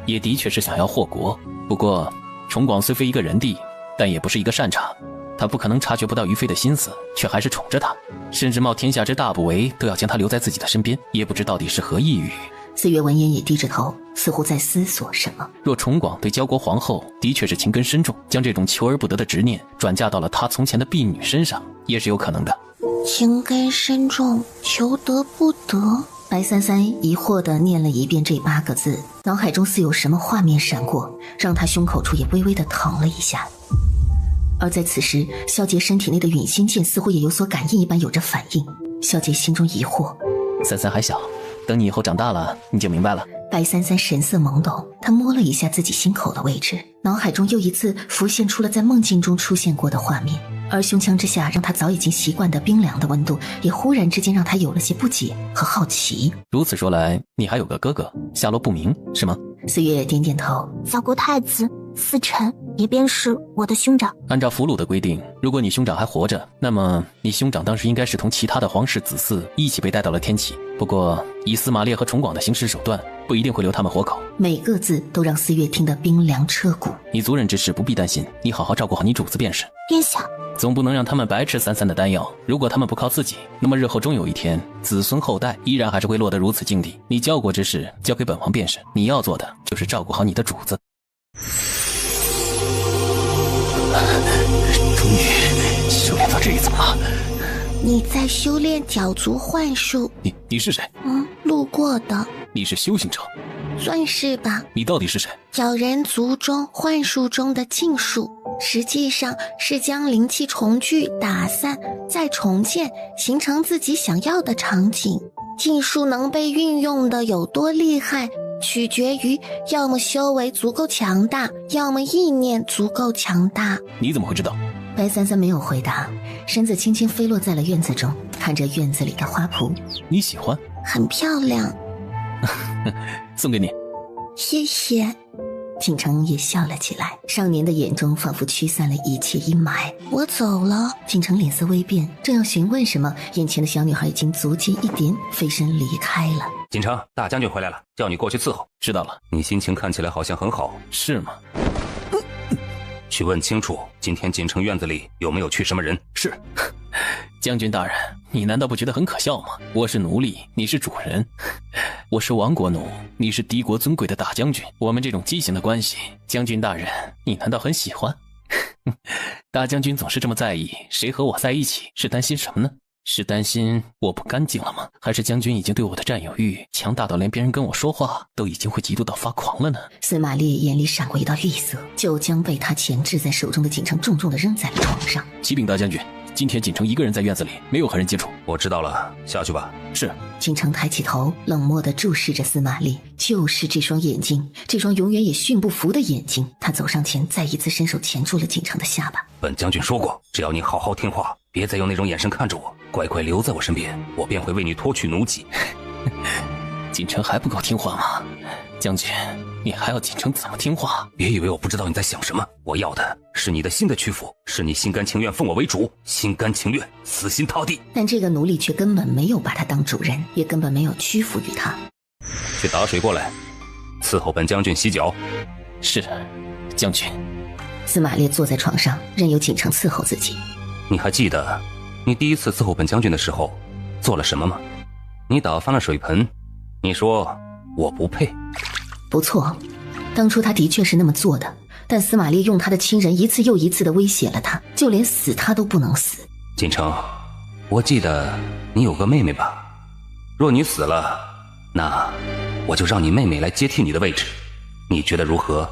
也的确是想要祸国。不过崇广虽非一个人帝，但也不是一个善茬，他不可能察觉不到于飞的心思，却还是宠着他，甚至冒天下之大不韪都要将他留在自己的身边，也不知到底是何意欲。四月闻言也低着头，似乎在思索什么。若崇广对焦国皇后的确是情根深重，将这种求而不得的执念转嫁到了他从前的婢女身上，也是有可能的。情根深重，求得不得。白三三疑惑地念了一遍这8个字，脑海中似有什么画面闪过，让他胸口处也微微地疼了一下。而在此时，萧杰身体内的允心剑似乎也有所感应一般有着反应。萧杰心中疑惑，三三还小，等你以后长大了你就明白了。白三三神色懵懂，他摸了一下自己心口的位置，脑海中又一次浮现出了在梦境中出现过的画面，而胸腔之下让他早已经习惯的冰凉的温度，也忽然之间让他有了些不解和好奇。如此说来，你还有个哥哥，下落不明是吗？四月点点头，小国太子司晨也便是我的兄长。按照俘虏的规定，如果你兄长还活着，那么你兄长当时应该是同其他的皇室子嗣一起被带到了天启。不过以司马烈和崇广的行事手段，不一定会留他们活口。每个字都让四月听得冰凉彻骨。你族人之事不必担心，你好好照顾好你主子便是。殿下，总不能让他们白吃三三的丹药，如果他们不靠自己，那么日后终有一天，子孙后代依然还是会落得如此境地。你交国之事交给本王便是，你要做的就是照顾好你的主子。终于修炼到这一层了。你在修炼角族幻术。你是谁？路过的。你是修行者？算是吧。你到底是谁？角人族中幻术中的禁术，实际上是将灵气重聚、打散，再重建，形成自己想要的场景。禁术能被运用的有多厉害，取决于要么修为足够强大，要么意念足够强大。你怎么会知道？白三三没有回答，身子轻轻飞落在了院子中，看着院子里的花圃。你喜欢？很漂亮。送给你。谢谢。景城也笑了起来，少年的眼中仿佛驱散了一切阴霾。我走了。景城脸色微变，正要询问什么，眼前的小女孩已经足尖一点，飞身离开了。锦城，大将军回来了，叫你过去伺候。知道了。你心情看起来好像很好。是吗？去问清楚，今天锦城院子里有没有去什么人？是。将军大人，你难道不觉得很可笑吗？我是奴隶，你是主人。我是亡国奴，你是敌国尊贵的大将军。我们这种畸形的关系，将军大人，你难道很喜欢？大将军总是这么在意谁和我在一起，是担心什么呢？是担心我不干净了吗？还是将军已经对我的占有欲强大到连别人跟我说话都已经会嫉妒到发狂了呢？司马烈眼里闪过一道绿色，就将被他钳制在手中的锦城重重地扔在了床上。启禀大将军，今天锦城一个人在院子里，没有和人接触。我知道了，下去吧。是。锦城抬起头，冷漠地注视着司马烈，就是这双眼睛，这双永远也驯不服的眼睛。他走上前，再一次伸手钳住了锦城的下巴。本将军说过，只要你好好听话，别再用那种眼神看着我，乖乖留在我身边，我便会为你脱去奴籍。锦城还不够听话吗？将军，你还要锦城怎么听话？别以为我不知道你在想什么，我要的是你的心的屈服，是你心甘情愿奉我为主，心甘情愿死心塌地。但这个奴隶却根本没有把他当主人，也根本没有屈服于他。去打水过来，伺候本将军洗脚。是，将军。司马烈坐在床上，任由锦城伺候自己。你还记得你第一次伺候本将军的时候做了什么吗？你打翻了水盆，你说我不配。不错，当初他的确是那么做的，但司马烈用他的亲人一次又一次地威胁了他，就连死他都不能死。锦城，我记得你有个妹妹吧？若你死了，那我就让你妹妹来接替你的位置，你觉得如何？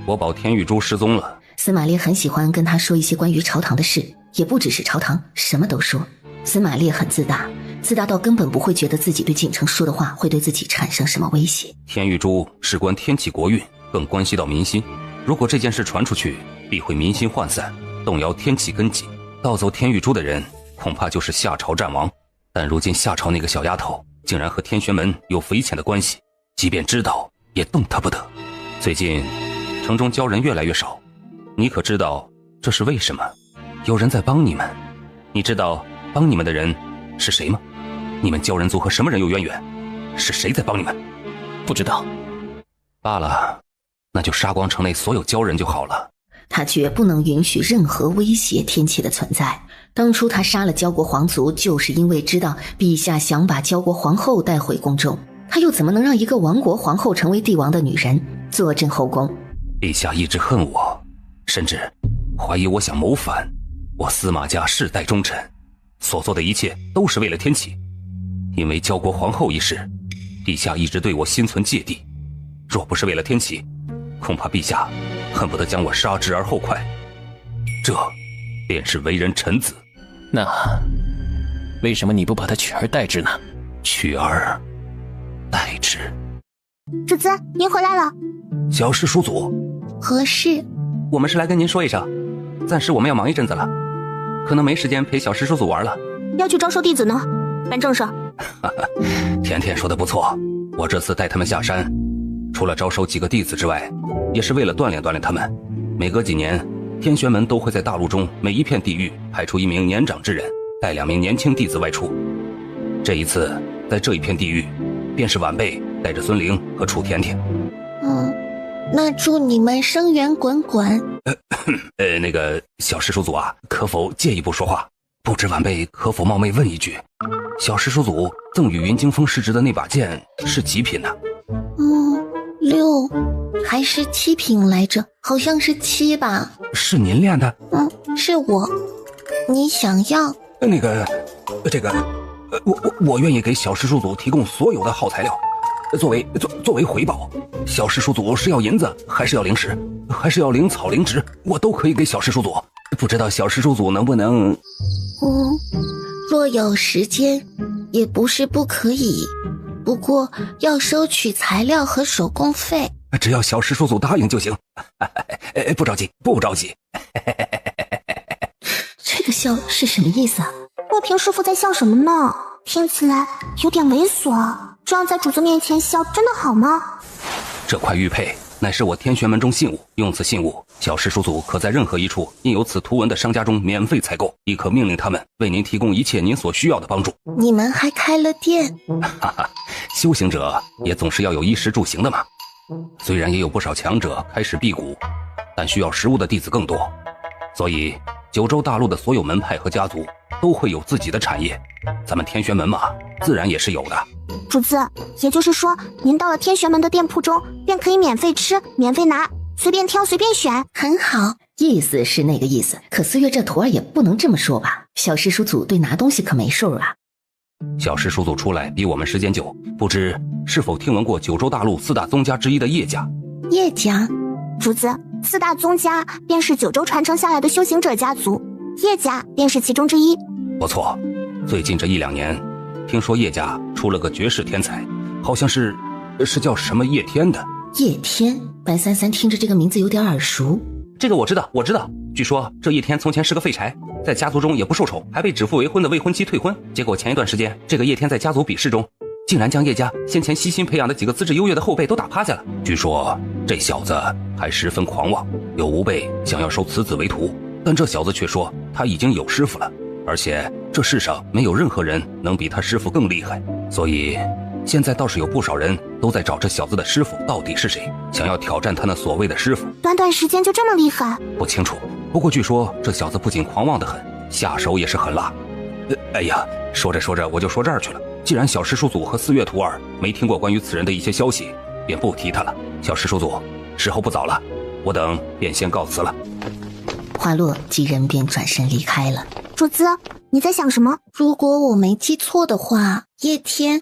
我保天玉珠失踪了。司马烈很喜欢跟他说一些关于朝堂的事，也不只是朝堂，什么都说。司马烈很自大，自大到根本不会觉得自己对锦城说的话会对自己产生什么威胁。天玉珠事关天启国运，更关系到民心。如果这件事传出去，必会民心涣散，动摇天启根基。盗走天玉珠的人，恐怕就是夏朝战王。但如今夏朝那个小丫头，竟然和天玄门有匪浅的关系，即便知道，也动弹不得。最近，城中鲛人越来越少，你可知道这是为什么？有人在帮你们，你知道帮你们的人是谁吗？你们鲛人族和什么人有渊源？是谁在帮你们？不知道。罢了，那就杀光城内所有鲛人就好了。他绝不能允许任何威胁天启的存在。当初他杀了焦国皇族，就是因为知道陛下想把焦国皇后带回宫中，他又怎么能让一个亡国皇后成为帝王的女人坐镇后宫？陛下一直恨我，甚至怀疑我想谋反。我司马家世代忠臣，所做的一切都是为了天启。因为焦国皇后一事，陛下一直对我心存芥蒂。若不是为了天启，恐怕陛下恨不得将我杀之而后快。这便是为人臣子。那为什么你不把他取而代之呢？取而代之。主子，您回来了。小师叔祖，何事？我们是来跟您说一声，暂时我们要忙一阵子了，可能没时间陪小师叔祖玩了。要去招收弟子呢，办正事。甜甜说的不错，我这次带他们下山，除了招收几个弟子之外，也是为了锻炼锻炼他们。每隔几年，天玄门都会在大陆中每一片地域派出一名年长之人，带2名年轻弟子外出。这一次，在这一片地域，便是晚辈带着孙玲和楚甜甜。那祝你们生源滚滚。那个小师叔祖啊，可否借一步说话？不知晚辈可否冒昧问一句，小师叔祖赠与云惊风师侄的那把剑是几品呢？6还是7品来着？好像是7吧。是您练的？是我。你想要？我愿意给小师叔祖提供所有的耗材料，作为回报。小师叔祖是要银子，还是要灵石，还是要灵草灵植，我都可以给小师叔祖。不知道小师叔祖能不能……若有时间，也不是不可以，不过要收取材料和手工费。只要小师叔祖答应就行。不着急，不着急。这个笑是什么意思啊？若平师傅在笑什么呢？听起来有点猥琐。这样在主子面前笑真的好吗？这块玉佩乃是我天玄门中信物，用此信物，小师叔祖可在任何一处印有此图文的商家中免费采购，亦可命令他们为您提供一切您所需要的帮助。你们还开了店？修行者也总是要有衣食住行的嘛。虽然也有不少强者开始辟谷，但需要食物的弟子更多，所以九州大陆的所有门派和家族都会有自己的产业，咱们天玄门嘛，自然也是有的。主子，也就是说，您到了天玄门的店铺中，便可以免费吃、免费拿，随便挑、随便选，很好。意思是那个意思，可四月这徒儿也不能这么说吧？小师叔祖对拿东西可没数啊。小师叔祖出来比我们时间久，不知是否听闻过九州大陆4大宗家之一的叶家？叶家，主子，4大宗家便是九州传承下来的修行者家族，叶家便是其中之一。不错，最近这1-2年，听说叶家出了个绝世天才，好像是叫什么叶天的。叶天，白三三听着这个名字有点耳熟。这个我知道。据说这叶天从前是个废柴，在家族中也不受宠，还被指腹为婚的未婚妻退婚。结果前一段时间，这个叶天在家族比试中，竟然将叶家先前悉心培养的几个资质优越的后辈都打趴下了。据说这小子还十分狂妄，有吾辈想要收此子为徒，但这小子却说他已经有师傅了，而且这世上没有任何人能比他师傅更厉害，所以现在倒是有不少人都在找这小子的师傅到底是谁，想要挑战他那所谓的师傅。短短时间就这么厉害？不清楚，不过据说这小子不仅狂妄得很，下手也是狠辣。哎呀，说着说着我就说这儿去了。既然小师叔祖和4月徒儿没听过关于此人的一些消息，便不提他了。小师叔祖，时候不早了，我等便先告辞了。话落，几人便转身离开了。主子，你在想什么？如果我没记错的话，叶天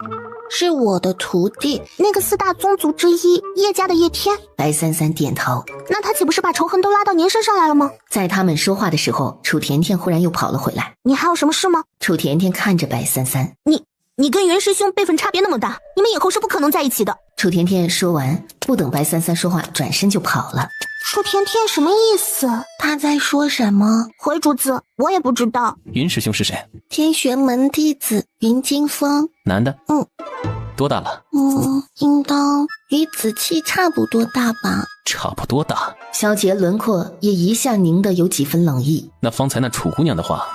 是我的徒弟，那个4大宗族之一叶家的叶天。白三三点头。那他岂不是把仇恨都拉到您身上来了吗？在他们说话的时候，楚甜甜忽然又跑了回来。你还有什么事吗？楚甜甜看着白三三，你跟袁师兄辈分差别那么大，你们以后是不可能在一起的。楚甜甜说完，不等白三三说话，转身就跑了。楚甜甜什么意思？他在说什么？回主子，我也不知道。云师兄是谁？天玄门弟子云惊风。男的？多大了？应当与子期差不多大吧。差不多大。小姐轮廓也一下凝得有几分冷意。那方才那楚姑娘的话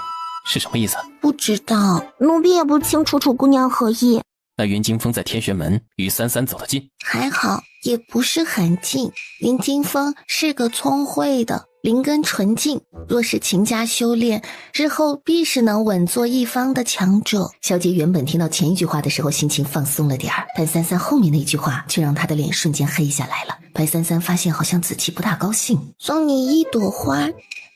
是什么意思？不知道，奴婢也不清楚楚姑娘何意。那云惊风在天玄门与33走得近，还好，也不是很近。云惊风是个聪慧的，灵根纯净，若是勤加修炼，日后必是能稳坐一方的强者。小杰原本听到前一句话的时候心情放松了点儿，但33后面那句话却让他的脸瞬间黑下来了。白33发现好像子期不大高兴，送你一朵花。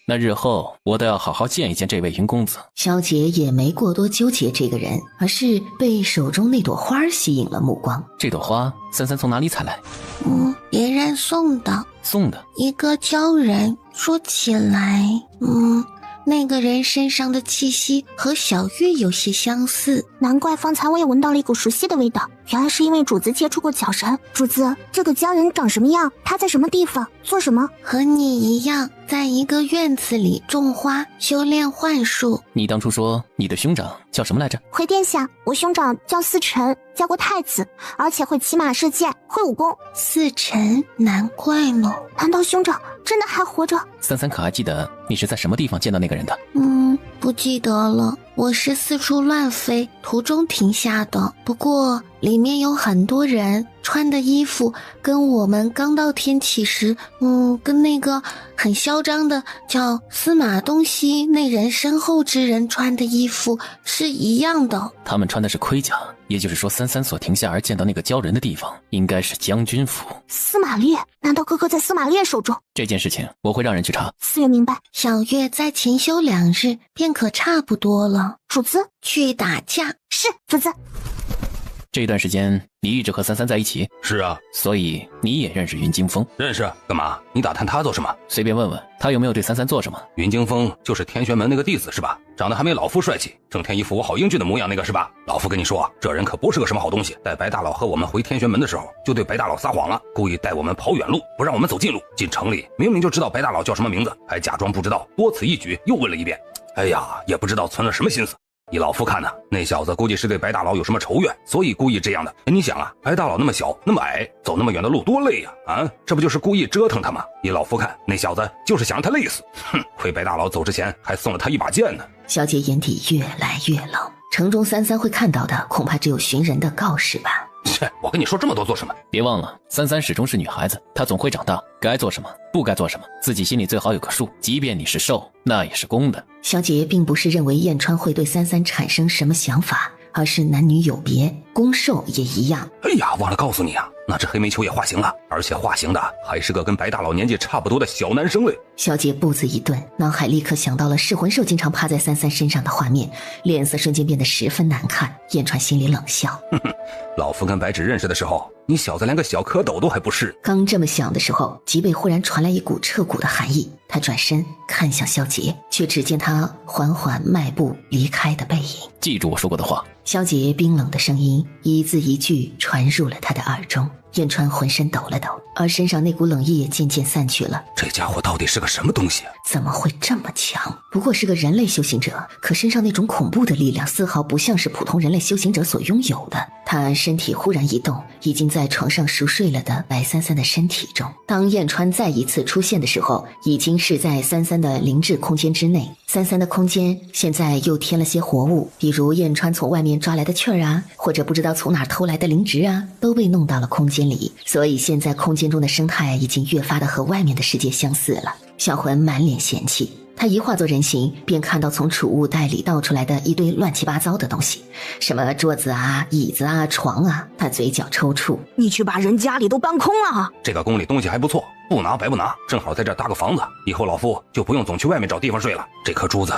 那日后我都要好好见一见这位云公子。萧杰也没过多纠结这个人，而是被手中那朵花吸引了目光。这朵花33从哪里采来？别人送的。送的？一个鲛人。说起来，那个人身上的气息和小月有些相似，难怪方才我也闻到了一股熟悉的味道，原来是因为主子接触过角神。主子，这个鲛人长什么样？他在什么地方？做什么？和你一样，在一个院子里种花，修炼幻术。你当初说你的兄长叫什么来着？回殿下，我兄长叫司晨，叫过太子，而且会骑马射箭，会武功。司晨，难怪呢。难道兄长真的还活着？33可还记得你是在什么地方见到那个人的？不记得了，我是四处乱飞，途中停下的。不过里面有很多人，穿的衣服跟我们刚到天启时，跟那个很嚣张的叫司马东西那人身后之人穿的衣服是一样的。他们穿的是盔甲，也就是说33所停下而见到那个鲛人的地方应该是将军府。司马烈？难道哥哥在司马烈手中？这件事情我会让人去查。4月明白。小月再勤修2日便可差不多了。主子，去打架。是，主子。这段时间你一直和33在一起？是啊。所以你也认识云惊风？认识。干嘛？你打探他做什么？随便问问他有没有对33做什么。云惊风就是天玄门那个弟子是吧？长得还没老夫帅气，整天一副我好英俊的模样那个是吧？老夫跟你说，这人可不是个什么好东西。带白大佬和我们回天玄门的时候，就对白大佬撒谎了，故意带我们跑远路，不让我们走近路。进城里明明就知道白大佬叫什么名字，还假装不知道，多此一举又问了一遍。哎呀，也不知道存了什么心思。以老夫看呢，那小子估计是对白大佬有什么仇怨，所以故意这样的。你想啊，白大佬那么小那么矮，走那么远的路多累呀！这不就是故意折腾他吗？以老夫看，那小子就是想让他累死。亏白大佬走之前还送了他一把剑呢。小姐眼底越来越冷，城中33会看到的恐怕只有寻人的告示吧。切，我跟你说这么多做什么？别忘了33始终是女孩子，她总会长大，该做什么不该做什么自己心里最好有个数，即便你是受，那也是公的。小姐并不是认为燕川会对33产生什么想法，而是男女有别，公受也一样。哎呀，忘了告诉你啊，那只黑煤球也化形了，而且化形的还是个跟白大佬年纪差不多的小男生嘞。小姐步子一顿，脑海立刻想到了噬魂兽经常趴在33身上的画面，脸色瞬间变得十分难看。燕川心里冷笑，老夫跟白芷认识的时候，你小子连个小蝌蚪都还不是。刚这么想的时候，脊背忽然传来一股彻骨的寒意，他转身看向萧杰，却只见他缓缓迈步离开的背影。记住我说过的话。萧杰冰冷的声音一字一句传入了他的耳中。燕川浑身抖了抖，而身上那股冷意也渐渐散去了。这家伙到底是个什么东西啊？怎么会这么强？不过是个人类修行者，可身上那种恐怖的力量丝毫不像是普通人类修行者所拥有的。他身体忽然一动，已经在床上熟睡了的白33的身体中。当燕川再一次出现的时候，已经是在33的灵智空间之内。33的空间现在又添了些活物，比如燕川从外面抓来的气儿啊，或者不知道从哪偷来的灵植啊，都被弄到了空间里。所以现在空间中的生态已经越发的和外面的世界相似了。小魂满脸嫌弃，他一化作人形，便看到从储物袋里倒出来的一堆乱七八糟的东西，什么桌子啊、椅子啊、床啊。他嘴角抽搐，你去把人家里都搬空了。这个宫里东西还不错，不拿白不拿，正好在这搭个房子，以后老夫就不用总去外面找地方睡了。这颗珠子，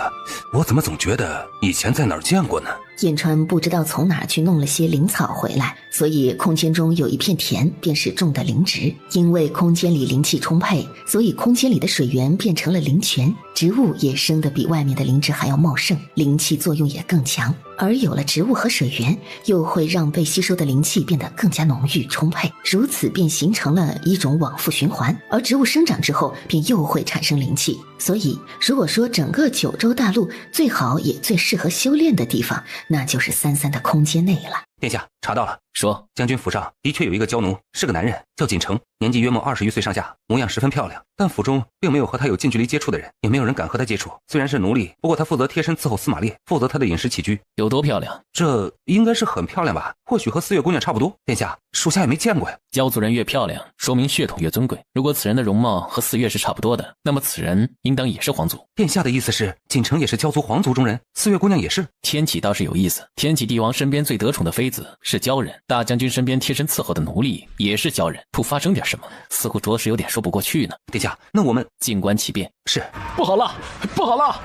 我怎么总觉得以前在哪儿见过呢？燕川不知道从哪儿去弄了些灵草回来，所以空间中有一片田便是种的灵植。因为空间里灵气充沛，所以空间里的水源变成了灵泉，植物也生得比外面的灵芝还要茂盛，灵气作用也更强。而有了植物和水源，又会让被吸收的灵气变得更加浓郁充沛，如此便形成了一种往复循环。而植物生长之后，便又会产生灵气。所以如果说整个九州大陆最好也最适合修炼的地方，那就是33的空间内了。殿下查到了，说将军府上的确有一个娇奴，是个男人，叫锦城，年纪约莫20余岁上下，模样十分漂亮，但府中并没有和他有近距离接触的人，也没有人敢和他接触。虽然是奴隶，不过他负责贴身伺候司马烈，负责他的饮食起居。有多漂亮？这应该是很漂亮吧，或许和四月姑娘差不多。殿下，属下也没见过呀。骄族人越漂亮，说明血统越尊贵。如果此人的容貌和四月是差不多的，那么此人应当也是皇族。殿下的意思是，锦城也是骄族皇族中人，四月姑娘也是？天启倒是有意思，天启帝王身边最得宠的妃子是骄人，大将军身边贴身伺候的奴隶也是骄人，不发生点什么，似乎着实有点说不过去呢。殿下，那我们静观其变。是。不好了，不好了，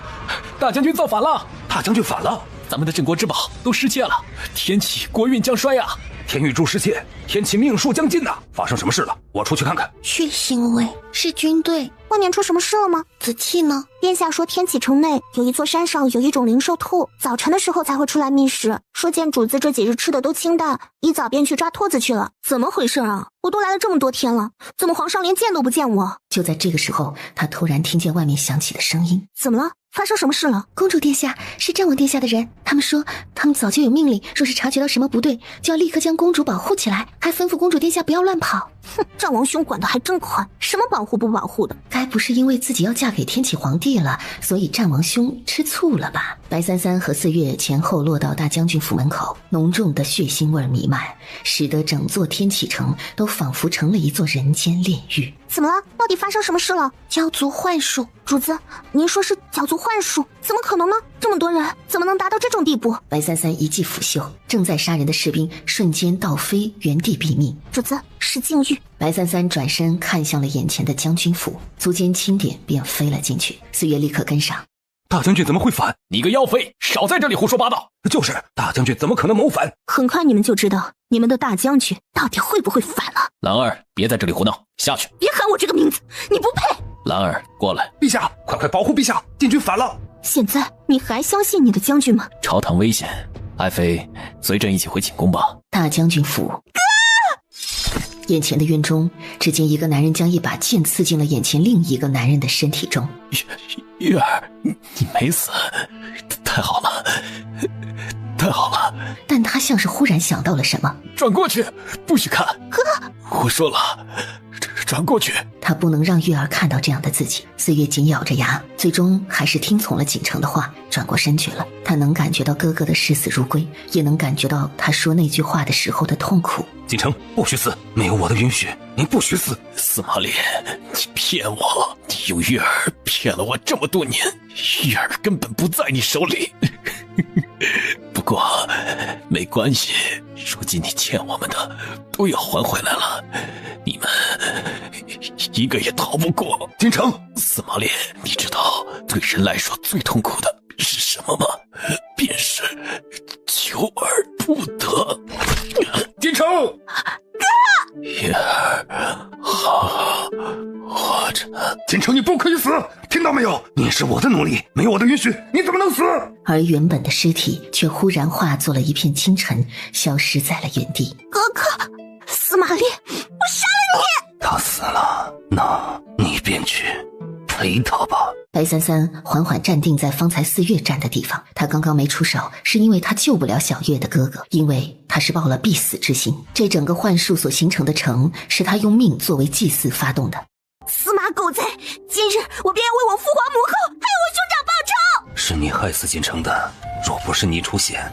大将军造反了！大将军反了！咱们的镇国之宝都失窃了，天启国运将衰啊！天玉柱失窃，天启命数将尽呐！发生什么事了？我出去看看。血腥味，是军队。外面出什么事了吗？紫气呢？殿下说天启城内有一座山上有一种灵兽兔，早晨的时候才会出来觅食，说见主子这几日吃的都清淡，一早便去抓兔子去了。怎么回事啊？我都来了这么多天了，怎么皇上连见都不见我？就在这个时候，他突然听见外面响起的声音。怎么了？发生什么事了？公主殿下，是战王殿下的人，他们说他们早就有命令，若是察觉到什么不对，就要立刻将公主保护起来，还吩咐公主殿下不要乱跑。哼，战王兄管得还真宽，什么保护不保护的？该不是因为自己要嫁给天启皇帝了，所以战王兄吃醋了吧？白三三和四月前后落到大将军府门口，浓重的血腥味弥漫，使得整座天启城都仿佛成了一座人间炼狱。怎么了？到底发生什么事了？骄族幻术。主子，您说是骄族幻术？怎么可能呢？这么多人，怎么能达到这种地步？白三三一记拂袖，正在杀人的士兵瞬间倒飞，原地毙命。主子，是禁欲。白三三转身看向了眼前的将军府，足尖轻点便飞了进去。四月立刻跟上。大将军怎么会反？你个妖妃，少在这里胡说八道！就是大将军怎么可能谋反？很快你们就知道你们的大将军到底会不会反了。兰儿，别在这里胡闹，下去！别喊我这个名字，你不配！兰儿，过来！陛下，快保护陛下！禁军反了！现在你还相信你的将军吗？朝堂危险，爱妃，随朕一起回寝宫吧。大将军府。眼前的院中，只见一个男人将一把剑刺进了眼前另一个男人的身体中。月儿，你没死，太好了，太好了！但他像是忽然想到了什么，转过去，不许看。哥，我说了，转过去。他不能让月儿看到这样的自己。四月紧咬着牙，最终还是听从了锦城的话，转过身去了。他能感觉到哥哥的视死如归，也能感觉到他说那句话的时候的痛苦。锦城，不许死！没有我的允许，您不许死！司马烈，你骗我！你用月儿骗了我这么多年，月儿根本不在你手里。不过没关系，如今你欠我们的都要还回来了，你们一个也逃不过。锦城，司马烈，你知道对人来说最痛苦的是什么吗？便是求而不得。锦城，哥，月儿，好好活着。锦城，你不可以死，听到没有？你是我的奴隶，没有我的允许，你怎么能死？而原本的尸体却忽然化作了一片清尘，消失在了原地。哥哥，司马烈，我杀了你！他死了，那你便去陪他吧。白三三缓缓站定在方才四月站的地方，他刚刚没出手，是因为他救不了小月的哥哥，因为他是抱了必死之心。这整个幻术所形成的城，是他用命作为祭祀发动的。司马狗贼，今日我便要为我父皇母后，还有我兄长报仇！是你害死锦城的，若不是你出现，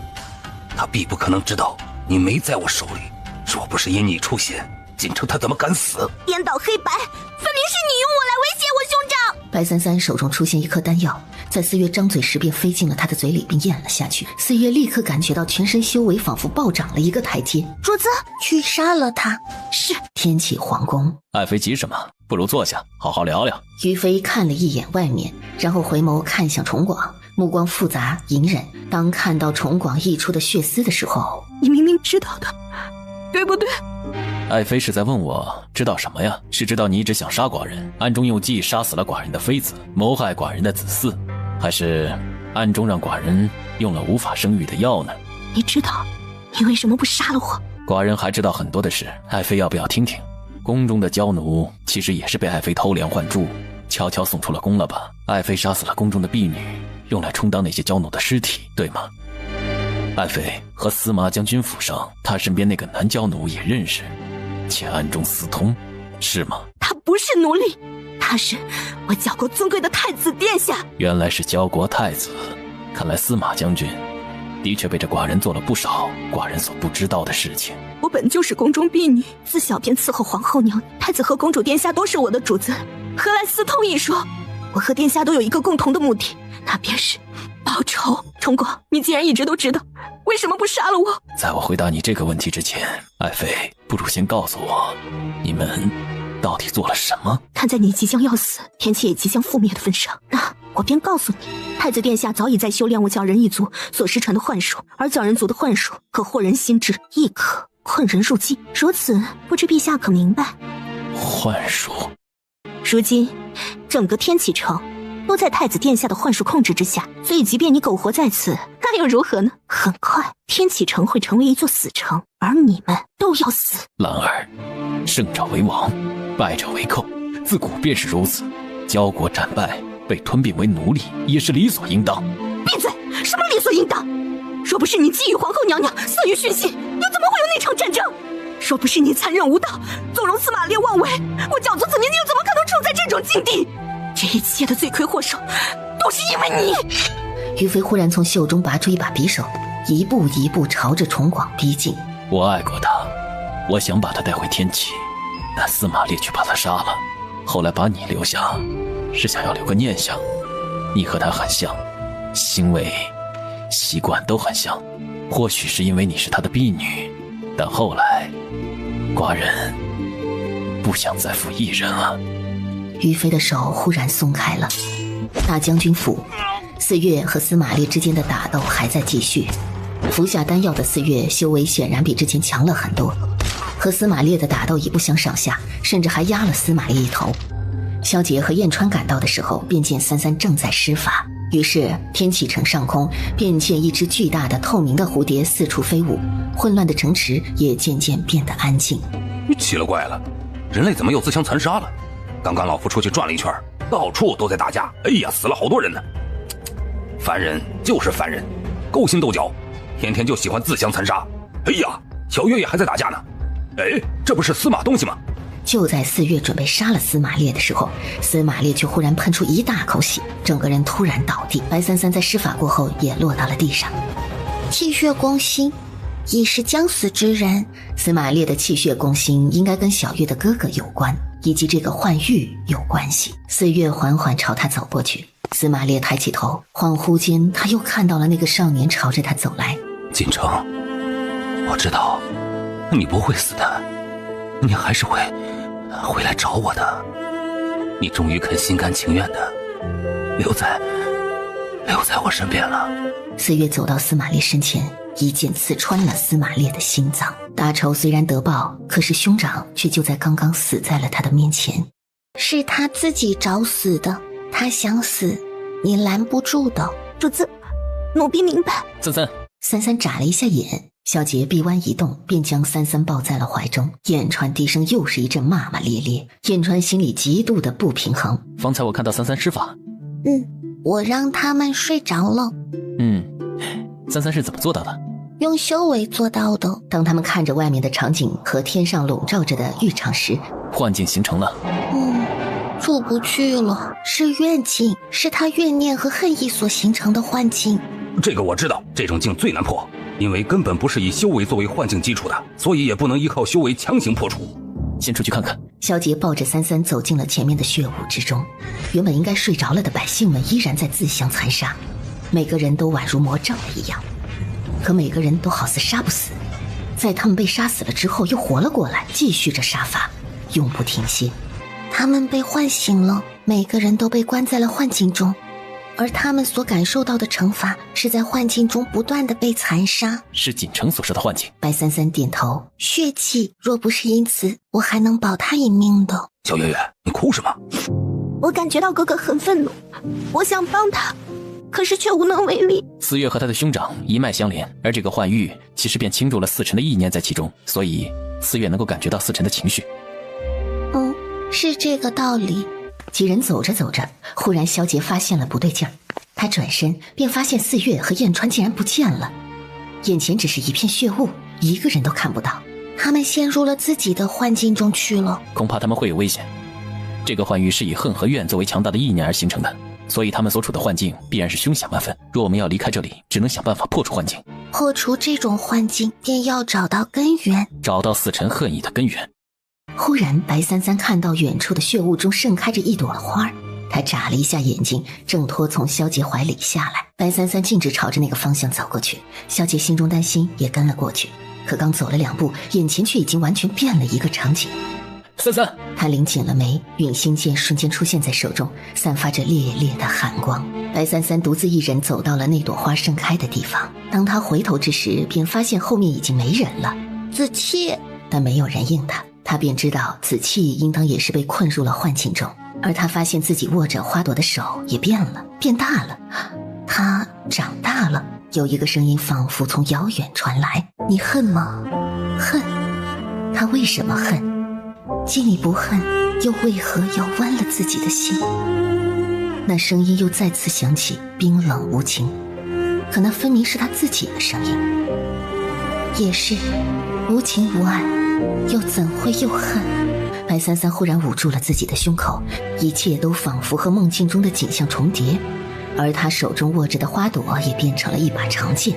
他必不可能知道你没在我手里。若不是因你出现，锦城他怎么敢死？颠倒黑白，分明是你用我来威胁我兄长！白三三手中出现一颗丹药，在四月张嘴时便飞进了他的嘴里并咽了下去。四月立刻感觉到全身修为仿佛暴涨了一个台阶。主子，去杀了他。是。天启皇宫。爱妃急什么？不如坐下，好好聊聊。于飞看了一眼外面，然后回眸看向崇广，目光复杂隐忍。当看到崇广溢出的血丝的时候，你明明知道的，对不对？爱妃是在问我知道什么呀？是知道你一直想杀寡人，暗中用计杀死了寡人的妃子，谋害寡人的子嗣，还是暗中让寡人用了无法生育的药呢？你知道你为什么不杀了我？寡人还知道很多的事，爱妃要不要听听？宫中的娇奴其实也是被爱妃偷梁换柱，悄悄送出了宫了吧？爱妃杀死了宫中的婢女，用来充当那些娇奴的尸体，对吗？爱妃和司马将军府上他身边那个男娇奴也认识，且暗中私通，是吗？他不是奴隶，他是我教国尊贵的太子殿下。原来是交国太子，看来司马将军的确被这寡人做了不少寡人所不知道的事情。我本就是宫中婢女，自小便伺候皇后娘娘，太子和公主殿下都是我的主子，何来私通一说？我和殿下都有一个共同的目的，那便是报仇。崇光，你既然一直都知道，为什么不杀了我？在我回答你这个问题之前，爱妃不如先告诉我，你们到底做了什么？看在你即将要死，天启也即将覆灭的份上，那我便告诉你，太子殿下早已在修炼我角人一族所失传的幻术，而角人族的幻术可惑人心智，亦可困人入境。如此，不知陛下可明白？幻术。如今，整个天启城都在太子殿下的幻术控制之下，所以即便你苟活在此，那又如何呢？很快，天启城会成为一座死城，而你们都要死。兰儿，胜者为王，败者为寇，自古便是如此。交国战败，被吞并为奴隶，也是理所应当。闭嘴！什么理所应当？若不是你觊觎皇后娘娘，色欲熏心，又怎么会有那场战争？若不是你残忍无道，纵容司马烈妄为，我角族子民又怎么可能处在这种境地？这一切的罪魁祸首，都是因为你。于飞忽然从袖中拔出一把匕首，一步一步朝着崇广逼近。我爱过他，我想把他带回天启，但司马烈却把他杀了。后来把你留下，是想要留个念想。你和他很像，行为、习惯都很像。或许是因为你是他的婢女，但后来，寡人不想再负一人啊。于飞的手忽然松开了。大将军府，四月和司马烈之间的打斗还在继续。服下丹药的四月修为显然比之前强了很多，和司马烈的打斗已不相上下，甚至还压了司马烈一头。萧杰和燕川赶到的时候，便见三三正在施法，于是天启城上空便见一只巨大的透明的蝴蝶四处飞舞，混乱的城池也渐渐变得安静。奇了怪了，人类怎么又自相残杀了？刚刚老夫出去转了一圈，到处都在打架，哎呀，死了好多人呢。凡人就是凡人，勾心斗角，天天就喜欢自相残杀。哎呀，小月也还在打架呢。哎，这不是司马东西吗？就在四月准备杀了司马烈的时候，司马烈却忽然喷出一大口血，整个人突然倒地。白三三在施法过后也落到了地上。气血攻心，已是将死之人。司马烈的气血攻心应该跟小月的哥哥有关，以及这个幻玉有关系。四月缓缓朝他走过去，司马烈抬起头，恍惚间他又看到了那个少年朝着他走来。锦城，我知道你不会死的，你还是会来找我的。你终于肯心甘情愿的留在我身边了。四月走到司马烈身前，一剑刺穿了司马烈的心脏。大仇虽然得报，可是兄长却就在刚刚死在了他的面前。是他自己找死的，他想死，你拦不住的。主子，奴婢明白。三三眨了一下眼，萧杰臂弯一动，便将三三抱在了怀中。燕川低声又是一阵骂骂咧咧，燕川心里极度的不平衡。方才我看到三三施法，我让他们睡着了。三三是怎么做到的？用修为做到的。当他们看着外面的场景和天上笼罩着的浴场时，幻境形成了。出不去了，是怨境，是他怨念和恨意所形成的幻境。这个我知道，这种境最难破，因为根本不是以修为作为幻境基础的，所以也不能依靠修为强行破除。先出去看看。萧杰抱着三三走进了前面的血雾之中。原本应该睡着了的百姓们依然在自相残杀，每个人都宛如魔障了一样，可每个人都好似杀不死。在他们被杀死了之后又活了过来，继续着杀伐，永不停歇。他们被唤醒了，每个人都被关在了幻境中，而他们所感受到的惩罚是在幻境中不断的被残杀。是锦城所说的幻境。白三三点头。血气，若不是因此，我还能保他一命的。小月月，你哭什么？我感觉到哥哥很愤怒，我想帮他，可是却无能为力。四月和他的兄长一脉相连，而这个幻玉其实便倾注了四辰的意念在其中，所以四月能够感觉到四辰的情绪。是这个道理。几人走着走着，忽然萧杰发现了不对劲儿，他转身便发现四月和燕川竟然不见了。眼前只是一片血雾，一个人都看不到。他们陷入了自己的幻境中去了，恐怕他们会有危险。这个幻域是以恨和怨作为强大的意念而形成的，所以他们所处的幻境必然是凶险万分。若我们要离开这里，只能想办法破除幻境。破除这种幻境，便要找到根源，找到死沉恨意的根源。忽然，白三三看到远处的血雾中盛开着一朵花，他眨了一下眼睛，挣脱从萧杰怀里下来。白三三径直朝着那个方向走过去，萧杰心中担心，也跟了过去。可刚走了2步，眼前却已经完全变了一个场景。三三，他拧紧了眉，陨星剑瞬间出现在手中，散发着烈烈的寒光。白三三独自一人走到了那朵花盛开的地方，当他回头之时，便发现后面已经没人了。子期，但没有人应他，他便知道子气应当也是被困入了幻境中。而他发现自己握着花朵的手也变了，变大了，他长大了。有一个声音仿佛从遥远传来：你恨吗？恨。他为什么恨？既你不恨，又为何要剜了自己的心？那声音又再次响起，冰冷无情，可那分明是他自己的声音。也是无情无爱，又怎会又恨？白三三忽然捂住了自己的胸口，一切都仿佛和梦境中的景象重叠，而他手中握着的花朵也变成了一把长剑。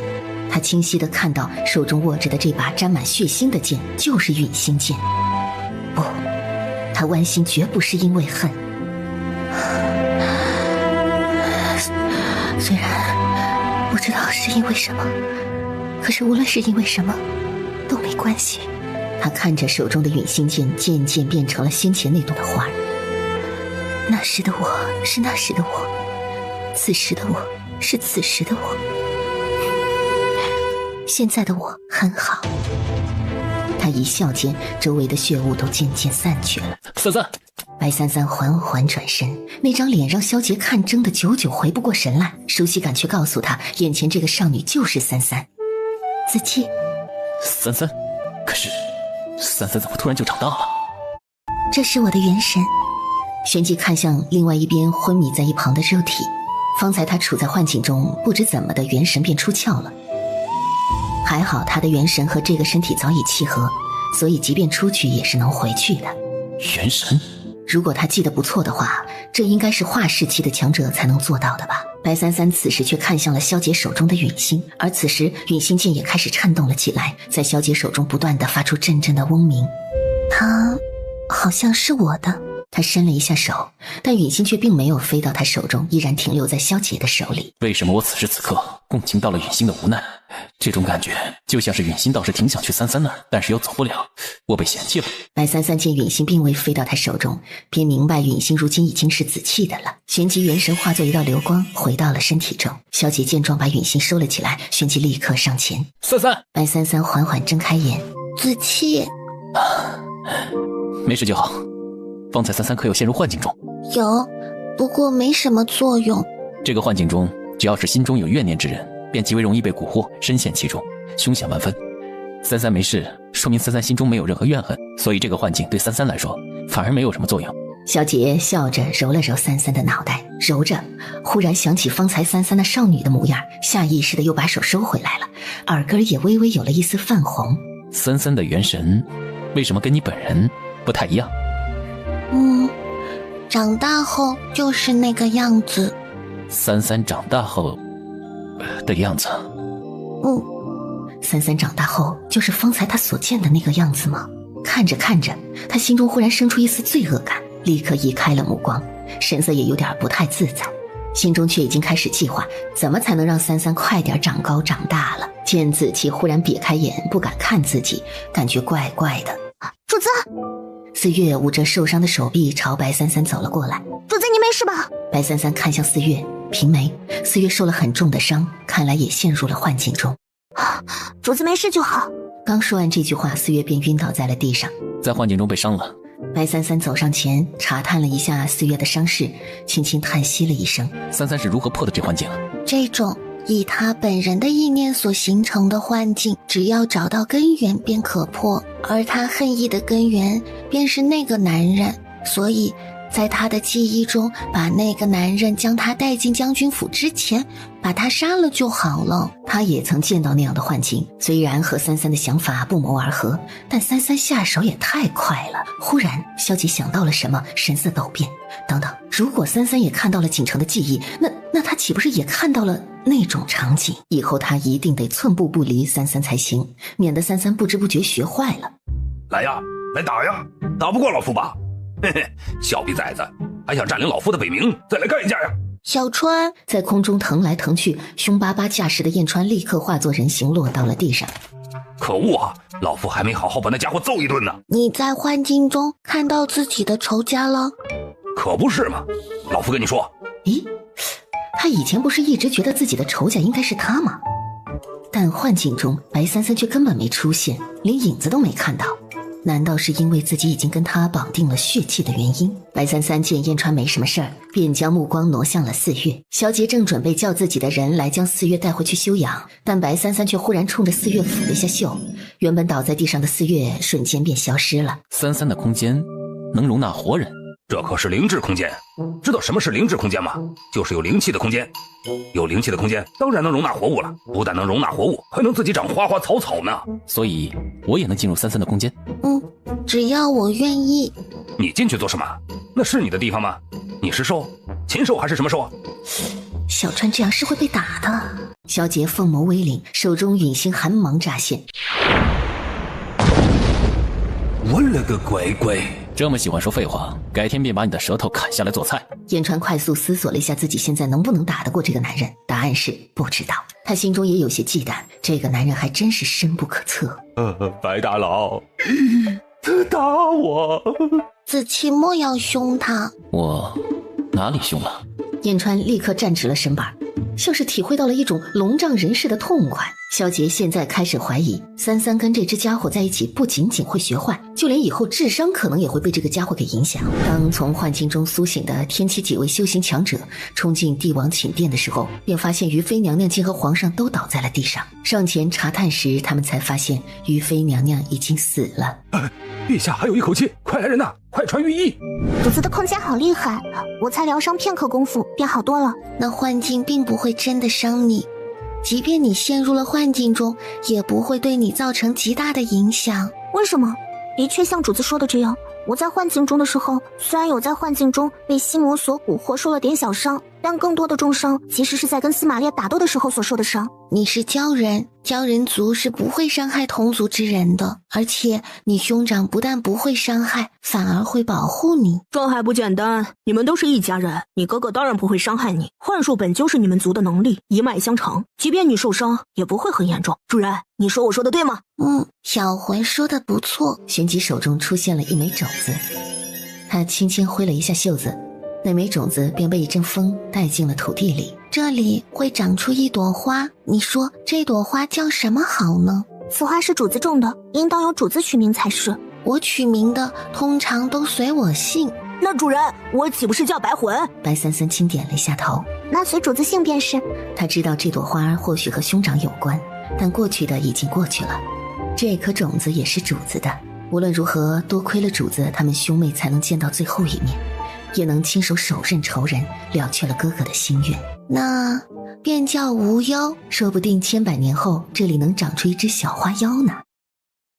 他清晰地看到手中握着的这把沾满血腥的剑就是陨星剑。不，他剜心绝不是因为恨。虽然不知道是因为什么，可是无论是因为什么都没关系。他看着手中的陨星剑渐渐变成了先前那朵的花。那时的我是那时的我，此时的我是此时的我，现在的我很好。他一笑间，周围的血雾都渐渐散去了。三三，白三三缓缓转身，那张脸让萧杰看怔的久久回不过神来，熟悉感却告诉他，眼前这个少女就是三三。子期，三三，可是三三怎么突然就长大了？这是我的元神。旋即看向另外一边昏迷在一旁的肉体，方才他处在幻境中，不知怎么的元神便出窍了。还好他的元神和这个身体早已契合，所以即便出去也是能回去的。元神？如果他记得不错的话，这应该是化世期的强者才能做到的吧。白三三此时却看向了萧杰手中的陨星，而此时陨星剑也开始颤动了起来，在萧杰手中不断地发出阵阵的嗡鸣。他好像是我的。他伸了一下手，但陨星却并没有飞到他手中，依然停留在萧杰的手里。为什么我此时此刻共情到了陨星的无奈？这种感觉就像是陨星倒是挺想去三三那儿，但是又走不了，我被嫌弃了。白三三见陨星并未飞到他手中，便明白陨星如今已经是子气的了，旋即元神化作一道流光回到了身体中。萧杰见状把陨星收了起来，旋即立刻上前。三三，白三三缓缓睁开眼。子期，没事就好。方才三三可有陷入幻境中？有，不过没什么作用。这个幻境中，只要是心中有怨念之人，便极为容易被蛊惑，深陷其中，凶险万分。三三没事，说明三三心中没有任何怨恨，所以这个幻境对三三来说反而没有什么作用。小杰笑着揉了揉三三的脑袋，揉着，忽然想起方才三三那少女的模样，下意识的又把手收回来了，耳根也微微有了一丝泛红。三三的元神为什么跟你本人不太一样？长大后就是那个样子。三三长大后的样子？三三长大后就是方才他所见的那个样子吗？看着看着，他心中忽然生出一丝罪恶感，立刻移开了目光，神色也有点不太自在，心中却已经开始计划怎么才能让三三快点长高长大了。见子期忽然瘪开眼不敢看自己，感觉怪怪的。主子，四月捂着受伤的手臂朝白三三走了过来。主子你没事吧？白三三看向四月，平眉。四月受了很重的伤，看来也陷入了幻境中。主子没事就好。刚说完这句话，四月便晕倒在了地上，在幻境中被伤了。白三三走上前查探了一下四月的伤势，轻轻叹息了一声。三三是如何破的这幻境？这种以他本人的意念所形成的幻境，只要找到根源便可破，而他恨意的根源便是那个男人，所以在他的记忆中，把那个男人将他带进将军府之前，把他杀了就好了。他也曾见到那样的幻境，虽然和三三的想法不谋而合，但三三下手也太快了。忽然，萧杰想到了什么，神色陡变。等等，如果三三也看到了锦城的记忆，那他岂不是也看到了那种场景？以后他一定得寸步不离三三才行，免得三三不知不觉学坏了。来呀，来打呀！打不过老夫吧？嘿嘿，小逼崽子，还想占领老夫的北冥，再来干一架呀！小川在空中腾来腾去，凶巴巴架势的燕川立刻化作人形落到了地上。可恶啊！老夫还没好好把那家伙揍一顿呢。你在幻境中看到自己的仇家了？可不是嘛！老夫跟你说，咦，他以前不是一直觉得自己的仇家应该是他吗？但幻境中白三三却根本没出现，连影子都没看到。难道是因为自己已经跟他绑定了血气的原因？白三三见燕川没什么事儿，便将目光挪向了四月。萧杰正准备叫自己的人来将四月带回去休养，但白三三却忽然冲着四月抚了一下袖，原本倒在地上的四月瞬间便消失了。三三的空间能容纳活人，这可是灵智空间。知道什么是灵智空间吗？就是有灵气的空间。有灵气的空间当然能容纳活物了，不但能容纳活物，还能自己长花花草草呢。所以我也能进入三三的空间。只要我愿意。你进去做什么？那是你的地方吗？你是兽？禽兽还是什么兽？小川这样是会被打的。萧杰凤眸微凛，手中陨星寒芒乍现。我勒个乖乖！这么喜欢说废话，改天便把你的舌头砍下来做菜。燕川快速思索了一下自己现在能不能打得过这个男人，答案是不知道。他心中也有些忌惮，这个男人还真是深不可测。白大佬，他打我！子期莫要凶他。我哪里凶了？燕川立刻站直了身板，像是体会到了一种龙仗人势的痛快。萧杰现在开始怀疑，三三跟这只家伙在一起，不仅仅会学坏，就连以后智商可能也会被这个家伙给影响。当从幻境中苏醒的天启几位修行强者冲进帝王寝殿的时候，便发现于妃娘娘竟和皇上都倒在了地上。上前查探时，他们才发现于妃娘娘已经死了。陛下还有一口气，快来人呐，快传御医！主子的空间好厉害，我才疗伤片刻功夫便好多了。那幻境并不会真的伤你，即便你陷入了幻境中，也不会对你造成极大的影响。为什么？的确像主子说的这样，我在幻境中的时候，虽然有在幻境中被心魔所蛊惑受了点小伤，但更多的重伤其实是在跟司马烈打斗的时候所受的伤。你是鲛人，鲛人族是不会伤害同族之人的，而且你兄长不但不会伤害，反而会保护你。这还不简单，你们都是一家人，你哥哥当然不会伤害你。幻术本就是你们族的能力，一脉相承，即便你受伤也不会很严重。主人，你说我说的对吗？小魂说的不错。旋即手中出现了一枚种子，他轻轻挥了一下袖子，那枚种子便被一阵风带进了土地里。这里会长出一朵花，你说这朵花叫什么好呢？此花是主子种的，应当由主子取名才是。我取名的通常都随我姓。那主人，我岂不是叫白魂？白三三轻点了一下头。那随主子姓便是。他知道这朵花或许和兄长有关，但过去的已经过去了，这颗种子也是主子的。无论如何，多亏了主子，他们兄妹才能见到最后一面，也能亲手手刃仇人，了却了哥哥的心愿。那便叫无忧，说不定千百年后这里能长出一只小花妖呢。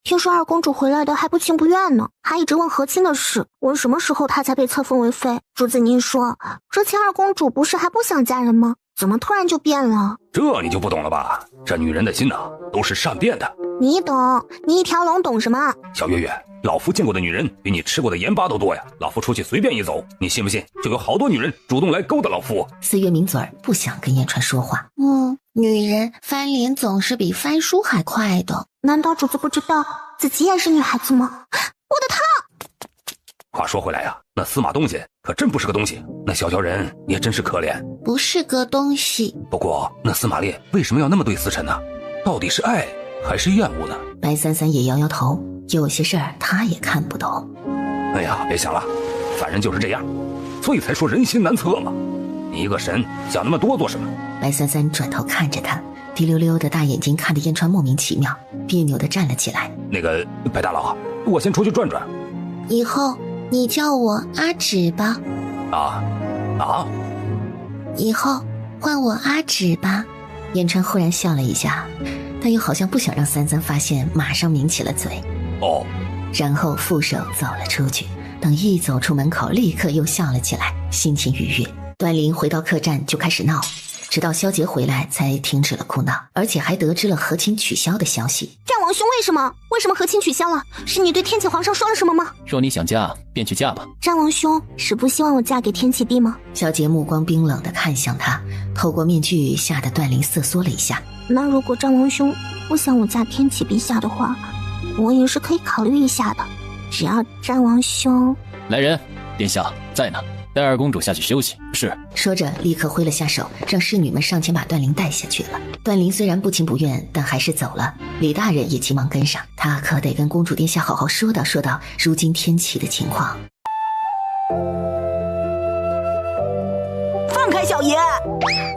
听说二公主回来的还不情不愿呢，还一直问和亲的事，问什么时候她才被册封为妃。主子您说，之前二公主不是还不想嫁人吗？怎么突然就变了？这你就不懂了吧？这女人的心呐，都是善变的。你懂，你一条龙懂什么？小月月，老夫见过的女人比你吃过的盐巴都多呀。老夫出去随便一走，你信不信就有好多女人主动来勾搭老夫。四月抿嘴儿，不想跟燕川说话。女人翻脸总是比翻书还快的。难道主子不知道自己也是女孩子吗？我的汤！话说回来呀，那司马东西可真不是个东西，那小鲛人也真是可怜，不是个东西。不过那司马烈为什么要那么对思辰呢？到底是爱还是厌恶呢？白三三也摇摇头，有些事儿他也看不懂。哎呀，别想了，凡人就是这样，所以才说人心难测嘛。你一个神想那么多做什么？白三三转头看着他，滴溜溜的大眼睛看得燕川莫名其妙，别扭的站了起来。那个白大佬，我先出去转转。以后你叫我阿芷吧。以后换我阿芷吧。燕川忽然笑了一下，但又好像不想让三三发现，马上抿起了嘴。哦，然后负手走了出去。等一走出门口，立刻又笑了起来，心情愉悦。段林回到客栈就开始闹，直到萧杰回来才停止了哭闹，而且还得知了和亲取消的消息。战王兄，为什么和亲取消了？是你对天启皇上说了什么吗？若你想嫁，便去嫁吧。战王兄是不希望我嫁给天启帝吗？萧杰目光冰冷地看向他，透过面具吓得段林瑟缩了一下。那如果战王兄不想我嫁天启陛下的话，我也是可以考虑一下的，只要战王兄。来人，殿下在呢，带二公主下去休息。是。说着立刻挥了下手，让侍女们上前把段林带下去了。段林虽然不情不愿，但还是走了。李大人也急忙跟上，他可得跟公主殿下好好说道如今天启的情况。放开小爷！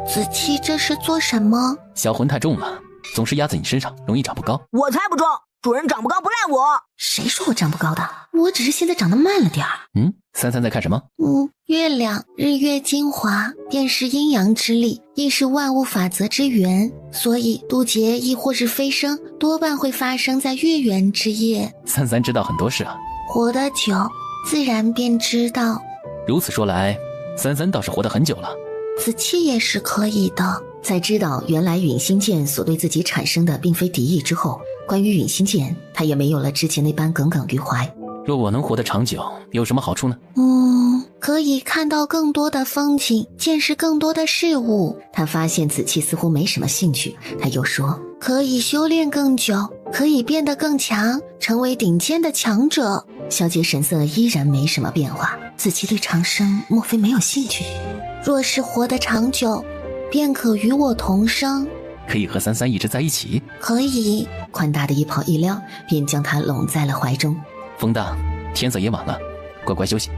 子期这是做什么？销魂太重了，总是压在你身上，容易长不高。我才不重，主人长不高不赖我。谁说我长不高的？我只是现在长得慢了点儿。三三在看什么？月亮日月精华，便是阴阳之力，亦是万物法则之源，所以渡劫亦或是飞升，多半会发生在月圆之夜。三三知道很多事啊，活得久，自然便知道。如此说来，三三倒是活得很久了。子期也是可以的。在知道原来陨星剑所对自己产生的并非敌意之后，关于陨星剑，他也没有了之前那般耿耿于怀。若我能活得长久，有什么好处呢？可以看到更多的风景，见识更多的事物。他发现子期似乎没什么兴趣，他又说，可以修炼更久，可以变得更强，成为顶尖的强者。萧杰神色依然没什么变化。子期对长生莫非没有兴趣？若是活得长久，便可与我同生。可以和三三一直在一起？可以。宽大的衣袍一撩，便将他拢在了怀中。风大，天色也晚了，乖乖休息。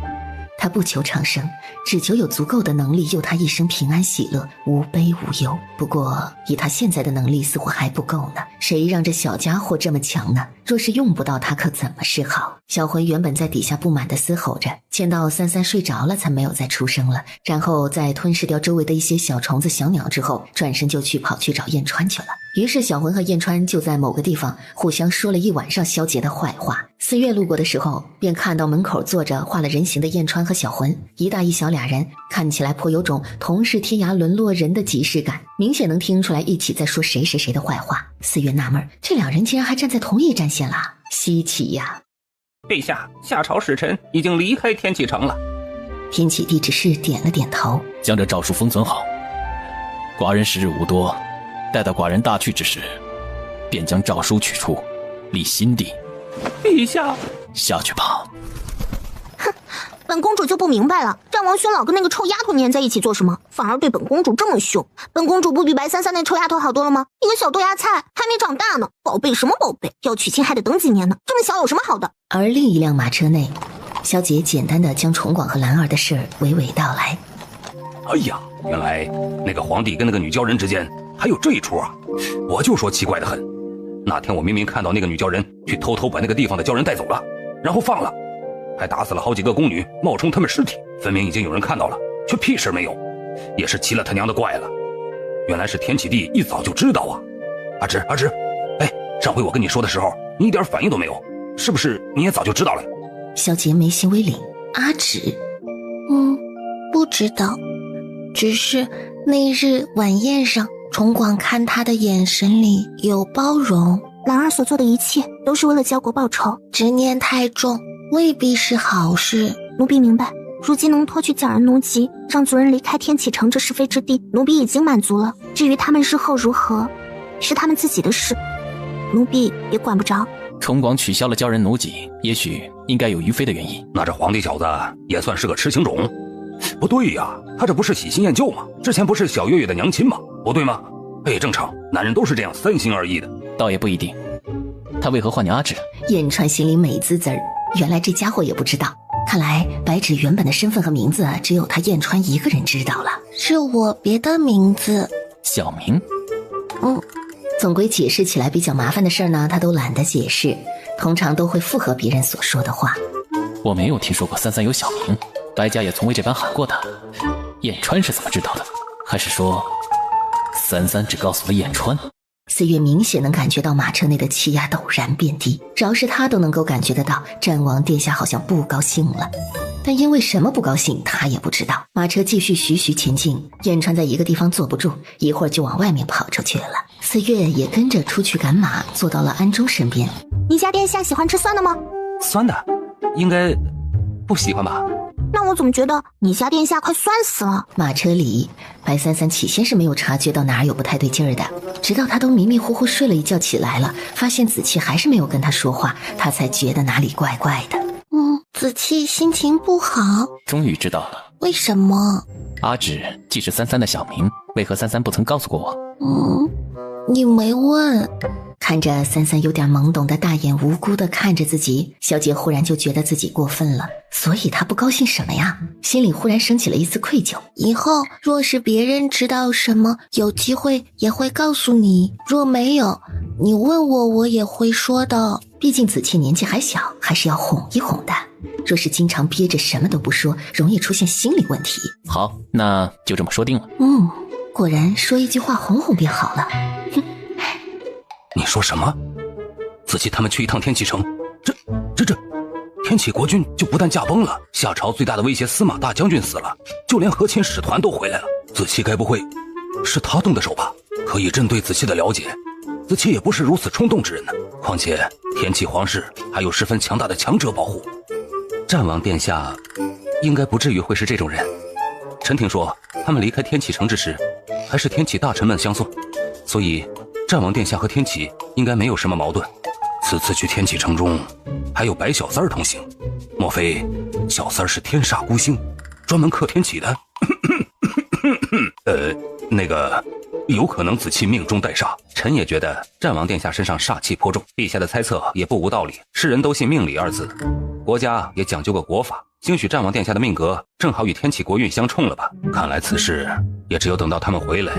他不求长生，只求有足够的能力佑他一生平安喜乐，无悲无忧。不过以他现在的能力似乎还不够呢，谁让这小家伙这么强呢？若是用不到他可怎么是好？小魂原本在底下不满地嘶吼着，见到三三睡着了才没有再出声了，然后在吞噬掉周围的一些小虫子小鸟之后，转身就跑去找燕川去了。于是小魂和燕川就在某个地方互相说了一晚上萧杰的坏话。四月路过的时候，便看到门口坐着画了人形的燕川和小魂，一大一小俩人，看起来颇有种同是天涯沦落人的即视感，明显能听出来一起在说谁谁谁的坏话。四月纳闷，这两人竟然还站在同一战线啦，稀奇呀！陛下，夏朝使臣已经离开天启城了。天启帝只是点了点头，将这诏书封存好。寡人时日无多，待到寡人大去之时，便将诏书取出，立新帝。陛下，下去吧。哼，本公主就不明白了，战王兄老跟那个臭丫头粘在一起做什么，反而对本公主这么凶。本公主不比白三三那臭丫头好多了吗？一个小豆芽菜，还没长大呢，宝贝什么宝贝？要娶亲还得等几年呢，这么小有什么好的？而另一辆马车内，萧杰简单的将崇广和兰儿的事娓娓道来。哎呀，原来那个皇帝跟那个女鲛人之间还有这一出啊！我就说奇怪的很。那天我明明看到那个女鲛人去偷偷把那个地方的鲛人带走了，然后放了，还打死了好几个宫女，冒充他们尸体，分明已经有人看到了，却屁事没有，也是奇了他娘的怪了。原来是天启帝一早就知道啊！阿芝，哎，上回我跟你说的时候，你一点反应都没有，是不是你也早就知道了？萧杰眉心微凛，阿芷，不知道，只是那日晚宴上，崇广看他的眼神里有包容。兰儿所做的一切都是为了交国报仇，执念太重未必是好事。奴婢明白，如今能脱去小人奴籍，让族人离开天启城这是非之地，奴婢已经满足了。至于他们日后如何，是他们自己的事，奴婢也管不着。崇广取消了鲛人奴籍，也许应该有于非的原因。那这皇帝小子也算是个痴情种。不对呀，他这不是喜新厌旧吗？之前不是小月月的娘亲吗？不对吗？哎，正常，男人都是这样三心二意的。倒也不一定，他为何唤你阿芷？燕川心里美滋滋儿，原来这家伙也不知道。看来白芷原本的身份和名字只有他燕川一个人知道了。是我别的名字。小明？总归解释起来比较麻烦的事呢，他都懒得解释，通常都会附和别人所说的话。我没有听说过33有小名，白家也从未这般喊过他。燕川是怎么知道的？还是说33只告诉了燕川？四月明显能感觉到马车内的气压陡然变低，只要是他都能够感觉得到，战王殿下好像不高兴了。但因为什么不高兴，他也不知道。马车继续徐徐前进，燕川在一个地方坐不住，一会儿就往外面跑出去了。四月也跟着出去赶马，坐到了安中身边。你家殿下喜欢吃酸的吗？酸的，应该不喜欢吧？那我怎么觉得你家殿下快酸死了？马车里，白33起先是没有察觉到哪儿有不太对劲儿的，直到他都迷迷糊糊睡了一觉起来了，发现子期还是没有跟他说话，他才觉得哪里怪怪的。子期心情不好。终于知道了，为什么？阿芷既是33的小名，为何33不曾告诉过我？你没问。看着33有点懵懂的大眼无辜的看着自己，小姐忽然就觉得自己过分了，所以她不高兴什么呀？心里忽然升起了一丝愧疚。以后若是别人知道什么，有机会也会告诉你，若没有，你问我，我也会说的。毕竟子期年纪还小，还是要哄一哄的。若是经常憋着什么都不说，容易出现心理问题。好，那就这么说定了。果然说一句话哄哄便好了。你说什么？子期他们去一趟天启城，这天启国君就不但驾崩了，夏朝最大的威胁司马大将军死了，就连和亲使团都回来了。子期该不会是他动的手吧？可以针对子期的了解，子期也不是如此冲动之人呢。况且天启皇室还有十分强大的强者保护，战王殿下应该不至于会是这种人。臣听说他们离开天启城之时，还是天启大臣们相送，所以战王殿下和天启应该没有什么矛盾。此次去天启城中还有白小三儿同行，莫非小三儿是天煞孤星，专门克天启的？那个有可能子期命中带煞。臣也觉得战王殿下身上煞气颇重，陛下的猜测也不无道理。世人都信命理二字，国家也讲究个国法，兴许战王殿下的命格正好与天启国运相冲了吧。看来此事也只有等到他们回来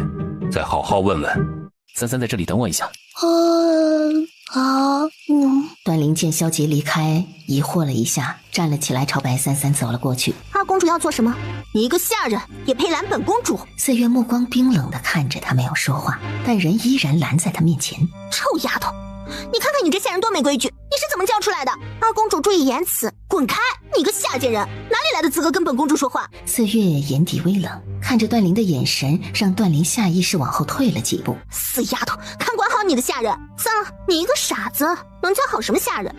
再好好问问。33在这里等我一下。好。段灵见萧杰离开，疑惑了一下，站了起来，朝白33走了过去。二公主要做什么？你一个下人也配拦本公主？四月目光冰冷地看着他，没有说话，但人依然拦在他面前。臭丫头，你看看你这下人多没规矩，你是怎么教出来的？二公主注意言辞，滚开！你个下贱人，哪里来的资格跟本公主说话？四月眼底微冷，看着段灵的眼神让段灵下意识往后退了几步。死丫头，看管好你的下人。算了，你一个傻子能教好什么下人？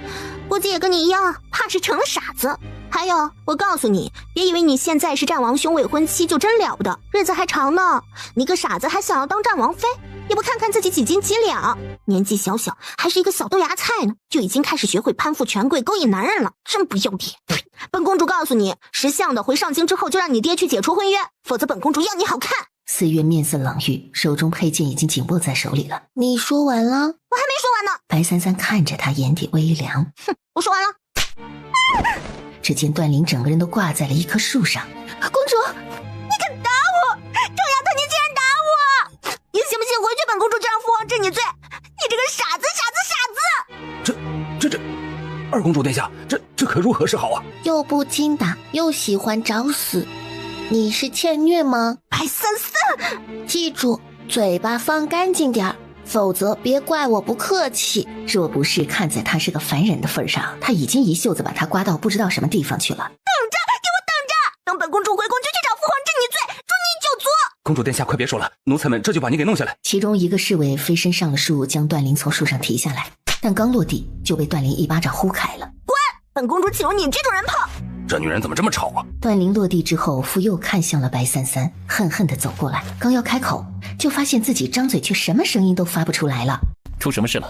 估计也跟你一样，怕是成了傻子。还有，我告诉你，别以为你现在是战王兄未婚妻就真了不得，日子还长呢。你个傻子还想要当战王妃，也不看看自己几斤几两，年纪小小还是一个小豆芽菜呢，就已经开始学会攀附权贵勾引男人了，真不要脸。本公主告诉你，识相的回上京之后就让你爹去解除婚约，否则本公主要你好看。四月面色冷郁，手中佩剑已经紧握在手里了。你说完了？我还没说完呢。白33看着他，眼底微凉。我说完了。只见段灵整个人都挂在了一棵树上。公主，你敢打我！臭丫头，你竟然打我！你信不信回去本公主这样父王治你罪？你这个傻子！这，二公主殿下，这可如何是好啊？又不经打，又喜欢找死，你是欠虐吗？白33，记住，嘴巴放干净点儿，否则别怪我不客气。若不是看在他是个凡人的份上，他已经一袖子把他刮到不知道什么地方去了。等着，给我等着！等本公主回宫就去找父皇治你罪，诛你九族！公主殿下，快别说了，奴才们这就把你给弄下来。其中一个侍卫飞身上了树，将段灵从树上提下来，但刚落地就被段灵一巴掌呼开了。滚！本公主岂容你这种人碰！这女人怎么这么吵啊？段灵落地之后，复又看向了白33，恨恨地走过来，刚要开口，就发现自己张嘴却什么声音都发不出来了。出什么事了？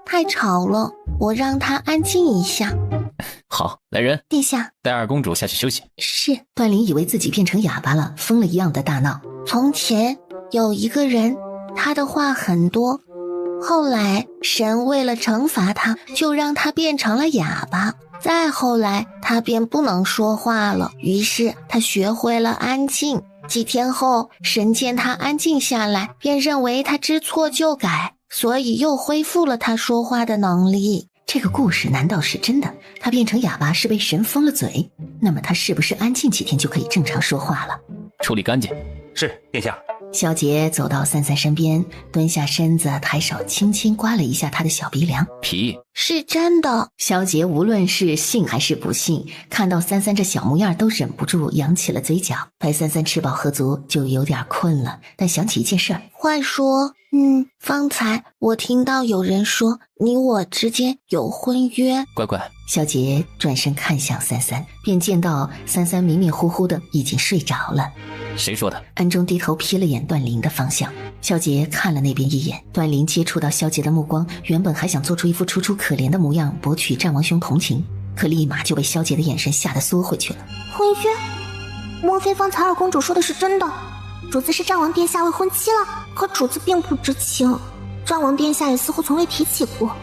太吵了，我让她安静一下。好，来人，殿下，带二公主下去休息。是。段灵以为自己变成哑巴了，疯了一样的大闹。从前有一个人，他的话很多，后来神为了惩罚他，就让他变成了哑巴。再后来他便不能说话了，于是他学会了安静。几天后，神见他安静下来，便认为他知错就改，所以又恢复了他说话的能力。这个故事难道是真的？他变成哑巴是被神封了嘴？那么他是不是安静几天就可以正常说话了？处理干净。是，殿下。萧杰走到三三身边，蹲下身子，抬手轻轻刮了一下他的小鼻梁。皮是真的。萧杰无论是信还是不信，看到三三这小模样都忍不住扬起了嘴角。白三三吃饱喝足，就有点困了，但想起一件事儿。话说，方才我听到有人说你我之间有婚约。乖乖。萧杰转身看向三三，便见到三三迷迷糊糊的已经睡着了。谁说的？暗中低头瞥了眼段灵的方向，萧杰看了那边一眼。段灵接触到萧杰的目光，原本还想做出一副楚楚可怜的模样，博取战王兄同情，可立马就被萧杰的眼神吓得缩回去了。婚约？莫非方才二公主说的是真的？主子是战王殿下未婚妻了？可主子并不知情，战王殿下也似乎从未提起过。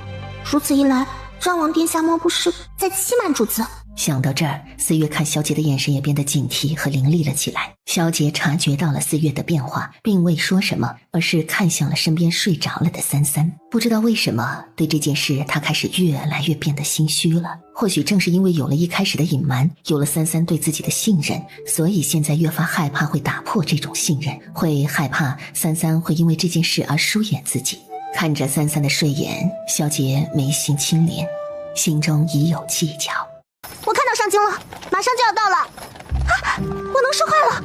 如此一来，战王殿下莫不是在欺瞒主子？想到这儿，四月看萧杰的眼神也变得警惕和凌厉了起来。萧杰察觉到了四月的变化，并未说什么，而是看向了身边睡着了的三三。不知道为什么，对这件事他开始越来越变得心虚了。或许正是因为有了一开始的隐瞒，有了三三对自己的信任，所以现在越发害怕会打破这种信任，会害怕三三会因为这件事而疏远自己。看着三三的睡眼，萧杰眉心轻连，心中已有计较。我看到上京了，马上就要到了。啊！我能说话了，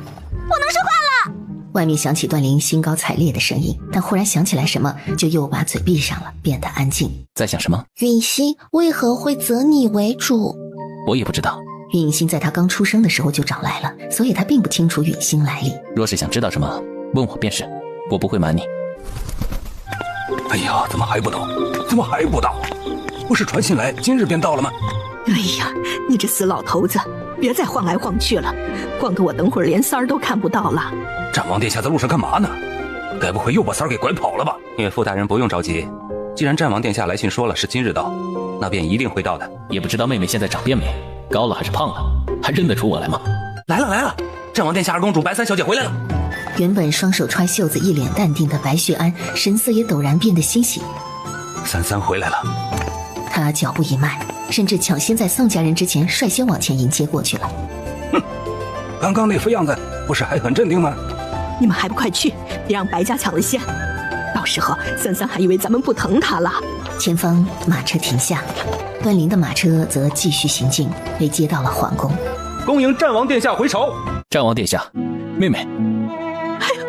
我能说话了！外面响起段灵兴高采烈的声音，但忽然想起来什么，就又把嘴闭上了，变得安静。在想什么？允熙为何会择你为主？我也不知道。允熙在他刚出生的时候就找来了，所以他并不清楚允熙来历。若是想知道什么，问我便是，我不会瞒你。哎呀，怎么还不到？怎么还不到？不是传信来今日便到了吗？哎呀，你这死老头子，别再晃来晃去了，晃得我等会儿连三儿都看不到了。战王殿下在路上干嘛呢？该不会又把三儿给拐跑了吧？岳父大人不用着急，既然战王殿下来信说了是今日到，那便一定会到的。也不知道妹妹现在长变没，高了还是胖了，还认得出我来吗？来了来了，战王殿下二公主白三小姐回来了。原本双手揣袖子一脸淡定的白雪安，神色也陡然变得欣喜。三三回来了。他脚步一慢，甚至抢先在宋家人之前率先往前迎接过去了。哼，刚刚那副样子不是还很镇定吗？你们还不快去，别让白家抢了先，到时候三三还以为咱们不疼他了。前方马车停下，段灵的马车则继续行进，被接到了皇宫。恭迎战王殿下回朝。战王殿下，妹妹。哎呀，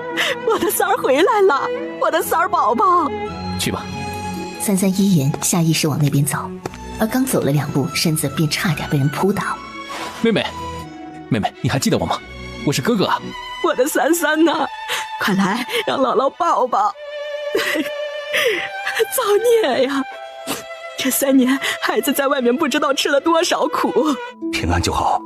我的三儿回来了，我的三儿宝宝。去吧。三三依言下意识往那边走，而刚走了2步，身子便差点被人扑倒。妹妹，妹妹，你还记得我吗？我是哥哥啊。我的三三呢？快来让姥姥抱抱。造孽呀！这3年，孩子在外面不知道吃了多少苦。平安就好，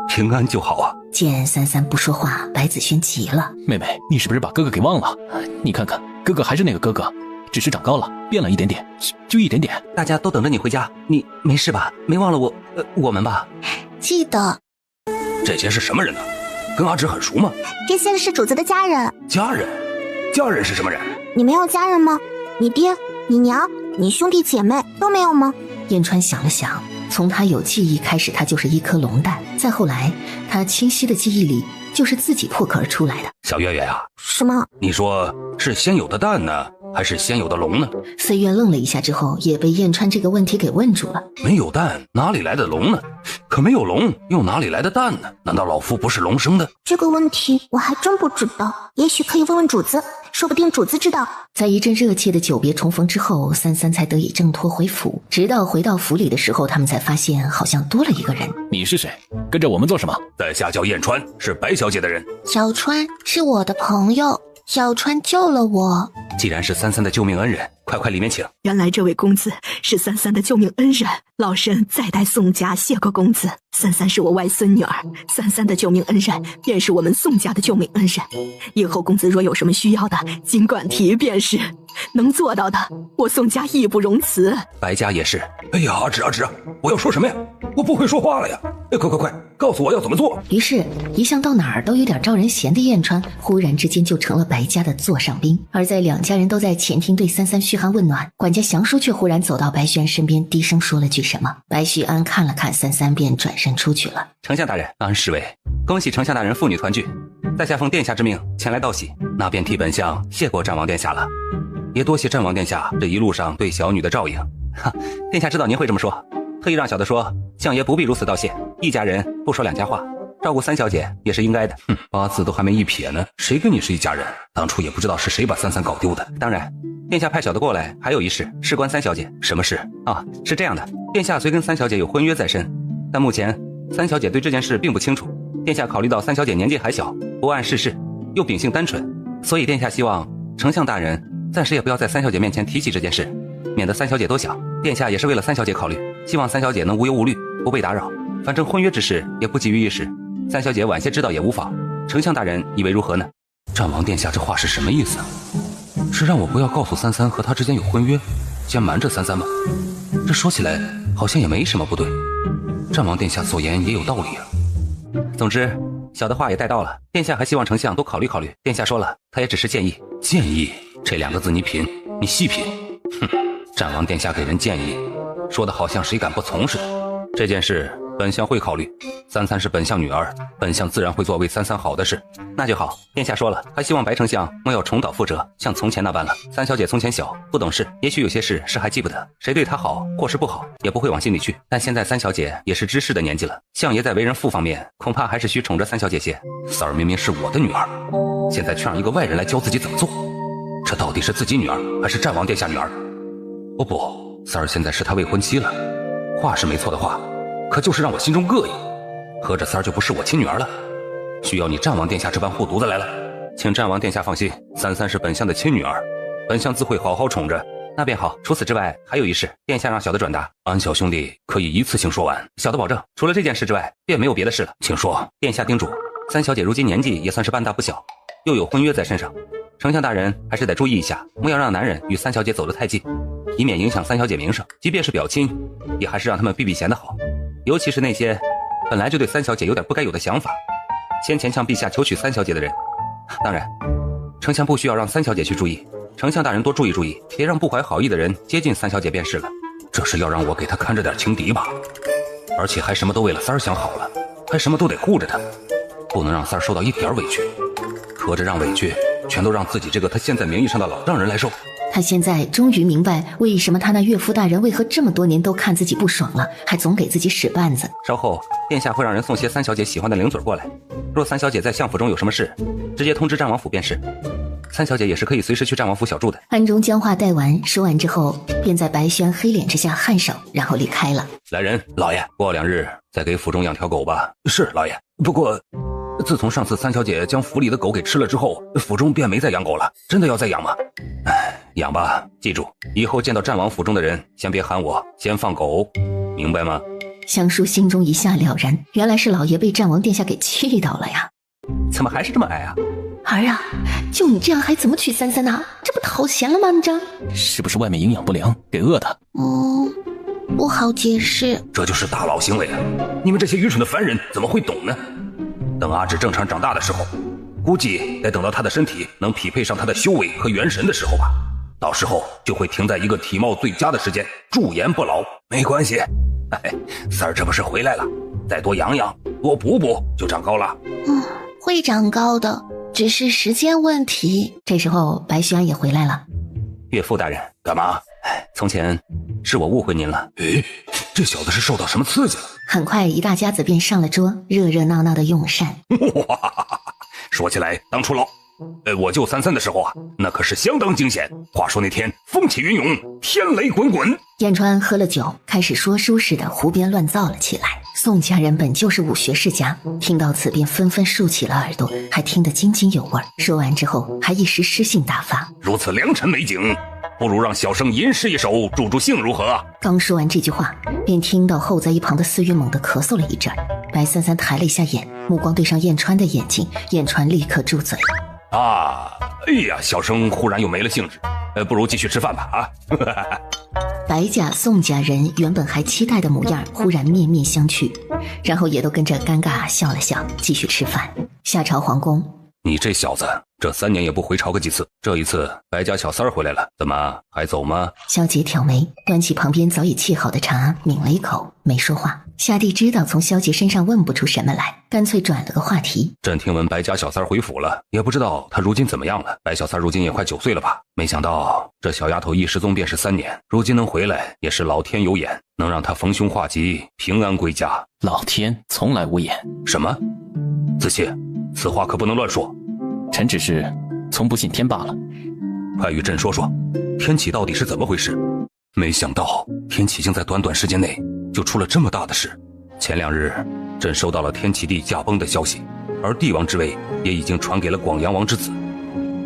平安就好啊！见三三不说话，白子轩急了。妹妹，你是不是把哥哥给忘了？你看看，哥哥还是那个哥哥，只是长高了，变了一点点，就一点点。大家都等着你回家，你没事吧？没忘了我们吧？记得。这些是什么人呢？跟阿芷很熟吗？这些是主子的家人。家人？家人是什么人？你没有家人吗？你爹、你娘、你兄弟姐妹都没有吗？燕川想了想，从他有记忆开始，他就是一颗龙蛋，再后来，他清晰的记忆里就是自己破壳而出来的。小月月呀，什么？你说是先有的蛋呢，还是先有的龙呢？飞月愣了一下之后，也被燕川这个问题给问住了。没有蛋，哪里来的龙呢？可没有龙，又哪里来的蛋呢？难道老夫不是龙生的？这个问题我还真不知道，也许可以问问主子，说不定主子知道。在一阵热切的久别重逢之后，三三才得以挣脱回府。直到回到府里的时候，他们才发现好像多了一个人。你是谁？跟着我们做什么？在下叫燕川，是白小姐的人。小川是我的朋友，小川救了我。既然是三三的救命恩人，快里面请。原来这位公子是三三的救命恩人，老身再代宋家谢过公子。三三是我外孙女儿，三三的救命恩人便是我们宋家的救命恩人。以后公子若有什么需要的，尽管提便是。能做到的，我宋家义不容辞。白家也是。哎呀，阿芷，我要说什么呀？我不会说话了呀！哎，快，告诉我要怎么做。于是，一向到哪儿都有点招人嫌的燕川，忽然之间就成了白家的座上宾。而在两家人都在前厅对三三嘘寒问暖，管家祥叔却忽然走到白旭安身边，低声说了句什么。白旭安看了看三三，便转身出去了。丞相大人，安侍卫，恭喜丞相大人父女团聚，在下奉殿下之命前来道喜，那便替本相谢过战王殿下了。也多谢战王殿下这一路上对小女的照应。哈，殿下知道您会这么说，特意让小的说，相爷不必如此道谢，一家人不说两家话，照顾三小姐也是应该的。八字都还没一撇呢，谁跟你是一家人？当初也不知道是谁把三三搞丢的。当然，殿下派小的过来还有一事，事关三小姐。什么事啊？是这样的，殿下虽跟三小姐有婚约在身，但目前三小姐对这件事并不清楚。殿下考虑到三小姐年纪还小，不谙世事，又秉性单纯，所以殿下希望丞相大人暂时也不要在三小姐面前提起这件事，免得三小姐多想。殿下也是为了三小姐考虑，希望三小姐能无忧无虑，不被打扰。反正婚约之事也不急于一时，三小姐晚些知道也无妨。丞相大人以为如何呢？战王殿下这话是什么意思？是让我不要告诉三三和他之间有婚约，先瞒着三三吗？这说起来好像也没什么不对，战王殿下所言也有道理啊。总之，小的话也带到了，殿下还希望丞相多考虑考虑。殿下说了，他也只是建议。建议这两个字你品，你细品。战王殿下给人建议，说的好像谁敢不从似的。这件事本相会考虑，三三是本相女儿，本相自然会做为三三好的事。那就好，殿下说了，还希望白丞相莫要重蹈覆辙，像从前那般了。三小姐从前小，不懂事，也许有些事是还记不得，谁对她好或是不好也不会往心里去。但现在三小姐也是知事的年纪了，相爷在为人父方面恐怕还是需宠着三小姐些。三儿明明是我的女儿，现在却让一个外人来教自己怎么做，这到底是自己女儿还是战王殿下女儿？哦不，三儿现在是他未婚妻了，话是没错的话，可就是让我心中膈应。合着三儿就不是我亲女儿了，需要你战王殿下这般护犊子来了。请战王殿下放心，三三是本相的亲女儿，本相自会好好宠着。那便好，除此之外还有一事，殿下让小的转达。安小兄弟可以一次性说完。小的保证，除了这件事之外便没有别的事了。请说。殿下叮嘱，三小姐如今年纪也算是半大不小，又有婚约在身上，丞相大人还是得注意一下，莫要让男人与三小姐走得太近，以免影响三小姐名声。即便是表亲，也还是让他们避避嫌的好，尤其是那些本来就对三小姐有点不该有的想法，先前向陛下求娶三小姐的人。当然，丞相不需要让三小姐去注意，丞相大人多注意注意，别让不怀好意的人接近三小姐便是了。这是要让我给他看着点情敌吧？而且还什么都为了三儿想好了，还什么都得护着他，不能让三儿受到一点委屈。合着让委屈全都让自己这个他现在名义上的老丈人来受。他现在终于明白为什么他那岳父大人为何这么多年都看自己不爽了，还总给自己使绊子。稍后殿下会让人送些三小姐喜欢的零嘴过来，若三小姐在相府中有什么事，直接通知战王府便是。三小姐也是可以随时去战王府小住的。安中将话带完，说完之后便在白轩黑脸之下颔首，然后离开了。来人，老爷，过2日再给府中养条狗吧。是老爷。不过自从上次三小姐将府里的狗给吃了之后，府中便没再养狗了。真的要再养吗？养吧，记住以后见到战王府中的人先别喊我，先放狗，明白吗？香叔心中一下了然，原来是老爷被战王殿下给气到了呀。怎么还是这么矮啊？儿啊，就你这样还怎么娶三三呢？这不讨嫌了吗？你这是不是外面营养不良给饿的？不好解释。这就是大佬行为啊！你们这些愚蠢的凡人怎么会懂呢？等阿芷正常长大的时候，估计得等到他的身体能匹配上他的修为和元神的时候吧。到时候就会停在一个体貌最佳的时间，驻颜不老。没关系，三儿这不是回来了，再多养养，多补补就长高了。会长高的，只是时间问题。这时候白徐安也回来了。岳父大人，干嘛？从前是我误会您了。这小子是受到什么刺激了？很快一大家子便上了桌，热热闹闹的用膳。说起来当初我救三三的时候啊，那可是相当惊险。话说那天风起云涌，天雷滚滚。燕川喝了酒，开始说书似的胡编乱造了起来。宋家人本就是武学世家，听到此便纷纷竖起了耳朵，还听得津津有味。说完之后还一时诗兴大发。如此良辰美景，不如让小生吟诗一首助助兴，如何？刚说完这句话，便听到候在一旁的四月猛地咳嗽了一阵。白三三抬了一下眼，目光对上燕川的眼睛，燕川立刻住嘴。哎呀，小生忽然又没了兴致，不如继续吃饭吧啊！白家、宋家人原本还期待的模样，忽然面面相觑，然后也都跟着尴尬笑了笑，继续吃饭。下朝皇宫，你这小子，这3年也不回朝个几次，这一次白家小三儿回来了，怎么还走吗？萧杰挑眉，端起旁边早已沏好的茶，抿了一口，没说话。夏帝知道从萧杰身上问不出什么来，干脆转了个话题。朕听闻白家小三儿回府了，也不知道他如今怎么样了。白小三儿如今也快9岁了吧？没想到这小丫头一失踪便是3年，如今能回来也是老天有眼，能让她逢凶化吉，平安归家。老天从来无眼。什么？子期，此话可不能乱说。臣只是从不信天罢了。快与朕说说，天启到底是怎么回事？没想到天启竟在短短时间内就出了这么大的事。前2日，朕收到了天启帝驾崩的消息，而帝王之位也已经传给了广阳王之子。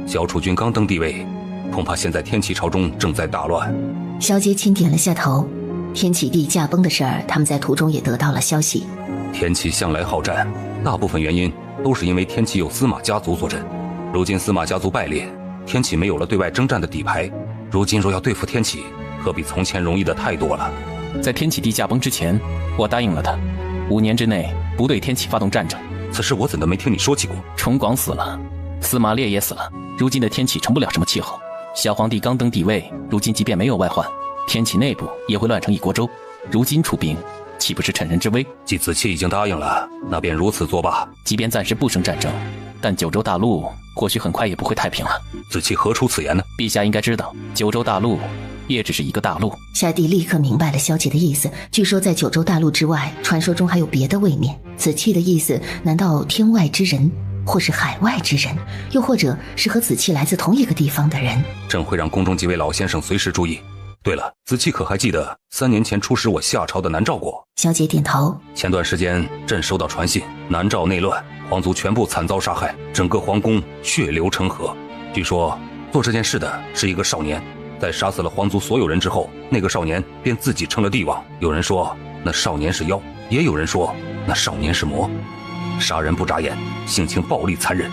萧楚君刚登帝位，恐怕现在天启朝中正在大乱。萧杰轻点了下头。天启帝驾崩的事儿，他们在途中也得到了消息。天启向来好战，大部分原因都是因为天启有司马家族坐镇。如今司马家族败裂，天启没有了对外征战的底牌，如今若要对付天启，可比从前容易的太多了。在天启帝驾崩之前，我答应了他，5年之内不对天启发动战争。此事我怎的没听你说起过？重广死了，司马烈也死了，如今的天启成不了什么气候。小皇帝刚登帝位，如今即便没有外患，天启内部也会乱成一锅粥。如今出兵，岂不是趁人之危？既子期已经答应了，那便如此作罢。即便暂时不生战争，但九州大陆或许很快也不会太平了。子期何出此言呢？陛下应该知道，九州大陆也只是一个大陆。夏帝立刻明白了萧杰的意思，据说在九州大陆之外，传说中还有别的位面。此气的意思，难道天外之人，或是海外之人，又或者是和子期来自同一个地方的人？朕会让宫中几位老先生随时注意。对了，子期可还记得3年前出使我夏朝的南诏国？萧杰点头。前段时间朕收到传信，南诏内乱，皇族全部惨遭杀害，整个皇宫血流成河。据说做这件事的是一个少年，在杀死了皇族所有人之后，那个少年便自己称了帝王。有人说那少年是妖，也有人说那少年是魔，杀人不眨眼，性情暴力残忍。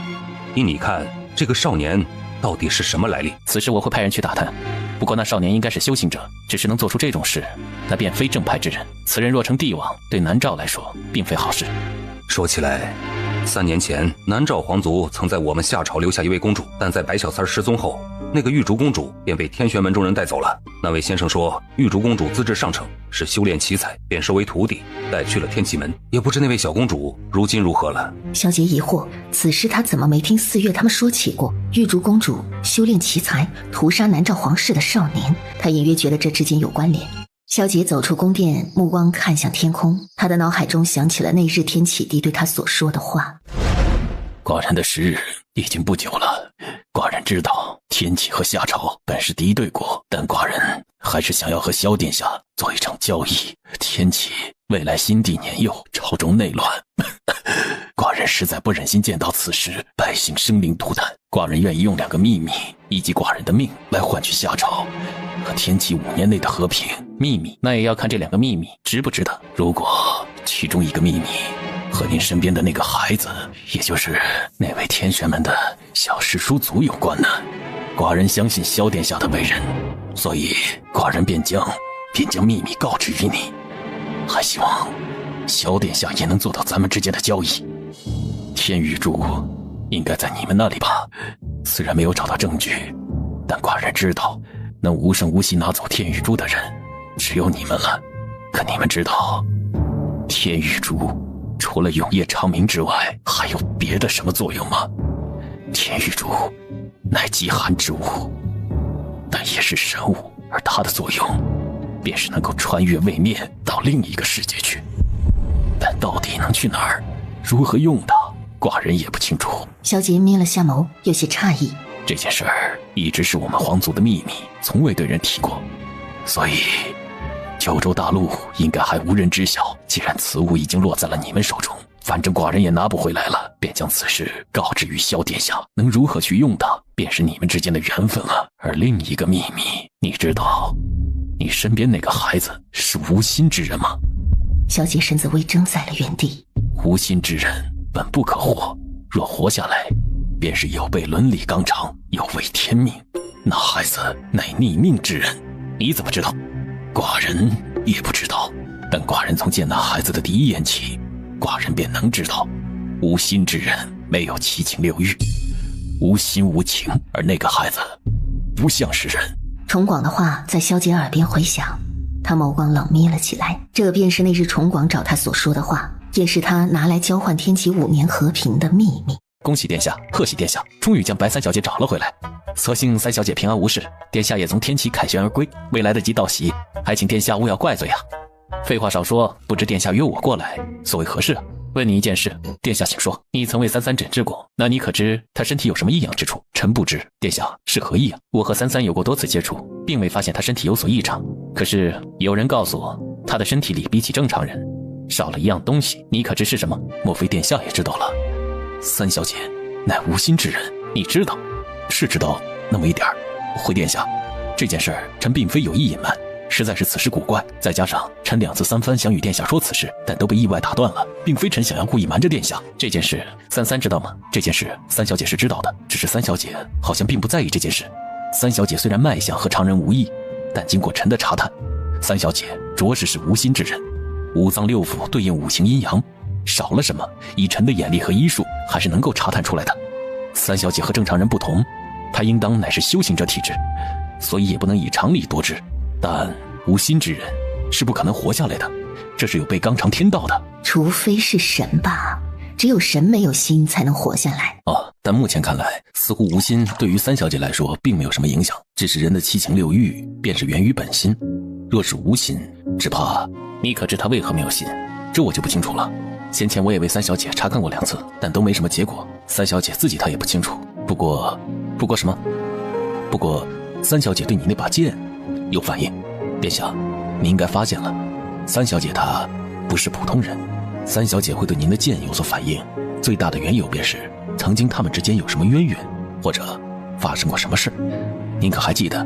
依你看，这个少年到底是什么来历？此事我会派人去打探，不过那少年应该是修行者，只是能做出这种事，那便非正派之人。此人若成帝王，对南诏来说并非好事。说起来，3年前南诏皇族曾在我们夏朝留下一位公主，但在白小三失踪后，那个玉竹公主便被天玄门中人带走了。那位先生说，玉竹公主资质上乘，是修炼奇才，便收为徒弟，带去了天启门。也不知那位小公主如今如何了。萧杰疑惑，此事他怎么没听4月他们说起过？玉竹公主修炼奇才，屠杀南诏皇室的少年，他隐约觉得这之间有关联。萧杰走出宫殿，目光看向天空，他的脑海中想起了那日天启帝对他所说的话。寡人的时日已经不久了，寡人知道天启和夏朝本是敌对国，但寡人还是想要和萧殿下做一场交易。天启未来心地年幼，朝中内乱，寡人实在不忍心见到此时百姓生灵涂炭。寡人愿意用2个秘密以及寡人的命来换取夏朝和天启5年内的和平。秘密那也要看这2个秘密值不值得。如果其中一个秘密和您身边的那个孩子，也就是那位天玄门的小师叔族有关呢，寡人相信萧殿下的为人，所以寡人便将秘密告知于你，还希望萧殿下也能做到咱们之间的交易。天玉珠应该在你们那里吧？虽然没有找到证据，但寡人知道能无声无息拿走天玉珠的人只有你们了。可你们知道天玉珠除了永夜长明之外还有别的什么作用吗？天玉珠乃极寒之物，但也是神物，而它的作用便是能够穿越位面到另一个世界去，但到底能去哪儿，如何用它，寡人也不清楚。萧杰眯了下眸，有些诧异。这件事儿一直是我们皇族的秘密，从未对人提过，所以九州大陆应该还无人知晓。既然此物已经落在了你们手中，反正寡人也拿不回来了，便将此事告知于萧殿下，能如何去用它，便是你们之间的缘分了。而另一个秘密，你知道你身边那个孩子是无心之人吗？萧杰身子微怔在了原地。无心之人本不可活，若活下来，便是有悖伦理纲常，有违天命。那孩子乃逆命之人，你怎么知道？寡人也不知道，但寡人从见那孩子的第一眼起，寡人便能知道，无心之人没有七情六欲，无心无情，而那个孩子不像是人。崇广的话在萧杰耳边回响，他眸光冷眯了起来。这便是那日崇广找他所说的话，也是他拿来交换天启5年和平的秘密。恭喜殿下，贺喜殿下，终于将白三小姐找了回来。所幸三小姐平安无事，殿下也从天启凯旋而归，未来得及道喜，还请殿下勿要怪罪啊。废话少说，不知殿下约我过来，所谓何事啊？问你一件事，殿下请说。你曾为三三诊治过，那你可知他身体有什么异样之处？臣不知，殿下是何意啊？我和三三有过多次接触，并未发现他身体有所异常，可是有人告诉我，他的身体里比起正常人少了一样东西，你可知是什么？莫非殿下也知道了？三小姐乃无心之人，你知道？是知道那么一点儿。回殿下，这件事儿臣并非有意隐瞒，实在是此事古怪，再加上臣2次3番想与殿下说此事，但都被意外打断了，并非臣想要故意瞒着殿下。这件事三三知道吗？这件事三小姐是知道的，只是三小姐好像并不在意这件事。三小姐虽然脉象和常人无异，但经过臣的查探，三小姐着实是无心之人。五脏六腑对应五行阴阳，少了什么，以臣的眼力和医术还是能够查探出来的。三小姐和正常人不同，她应当乃是修行者体质，所以也不能以常理夺之。但无心之人是不可能活下来的，这是有悖纲常天道的。除非是神吧，只有神没有心才能活下来。但目前看来，似乎无心对于三小姐来说并没有什么影响，只是人的七情六欲便是源于本心。若是无心，只怕你可知他为何没有心？这我就不清楚了。先前我也为三小姐查看过2次，但都没什么结果。三小姐自己她也不清楚。不过什么？不过三小姐对你那把剑有反应。殿下，你应该发现了，三小姐她不是普通人。三小姐会对您的剑有所反应，最大的缘由便是曾经他们之间有什么渊源，或者发生过什么事。您可还记得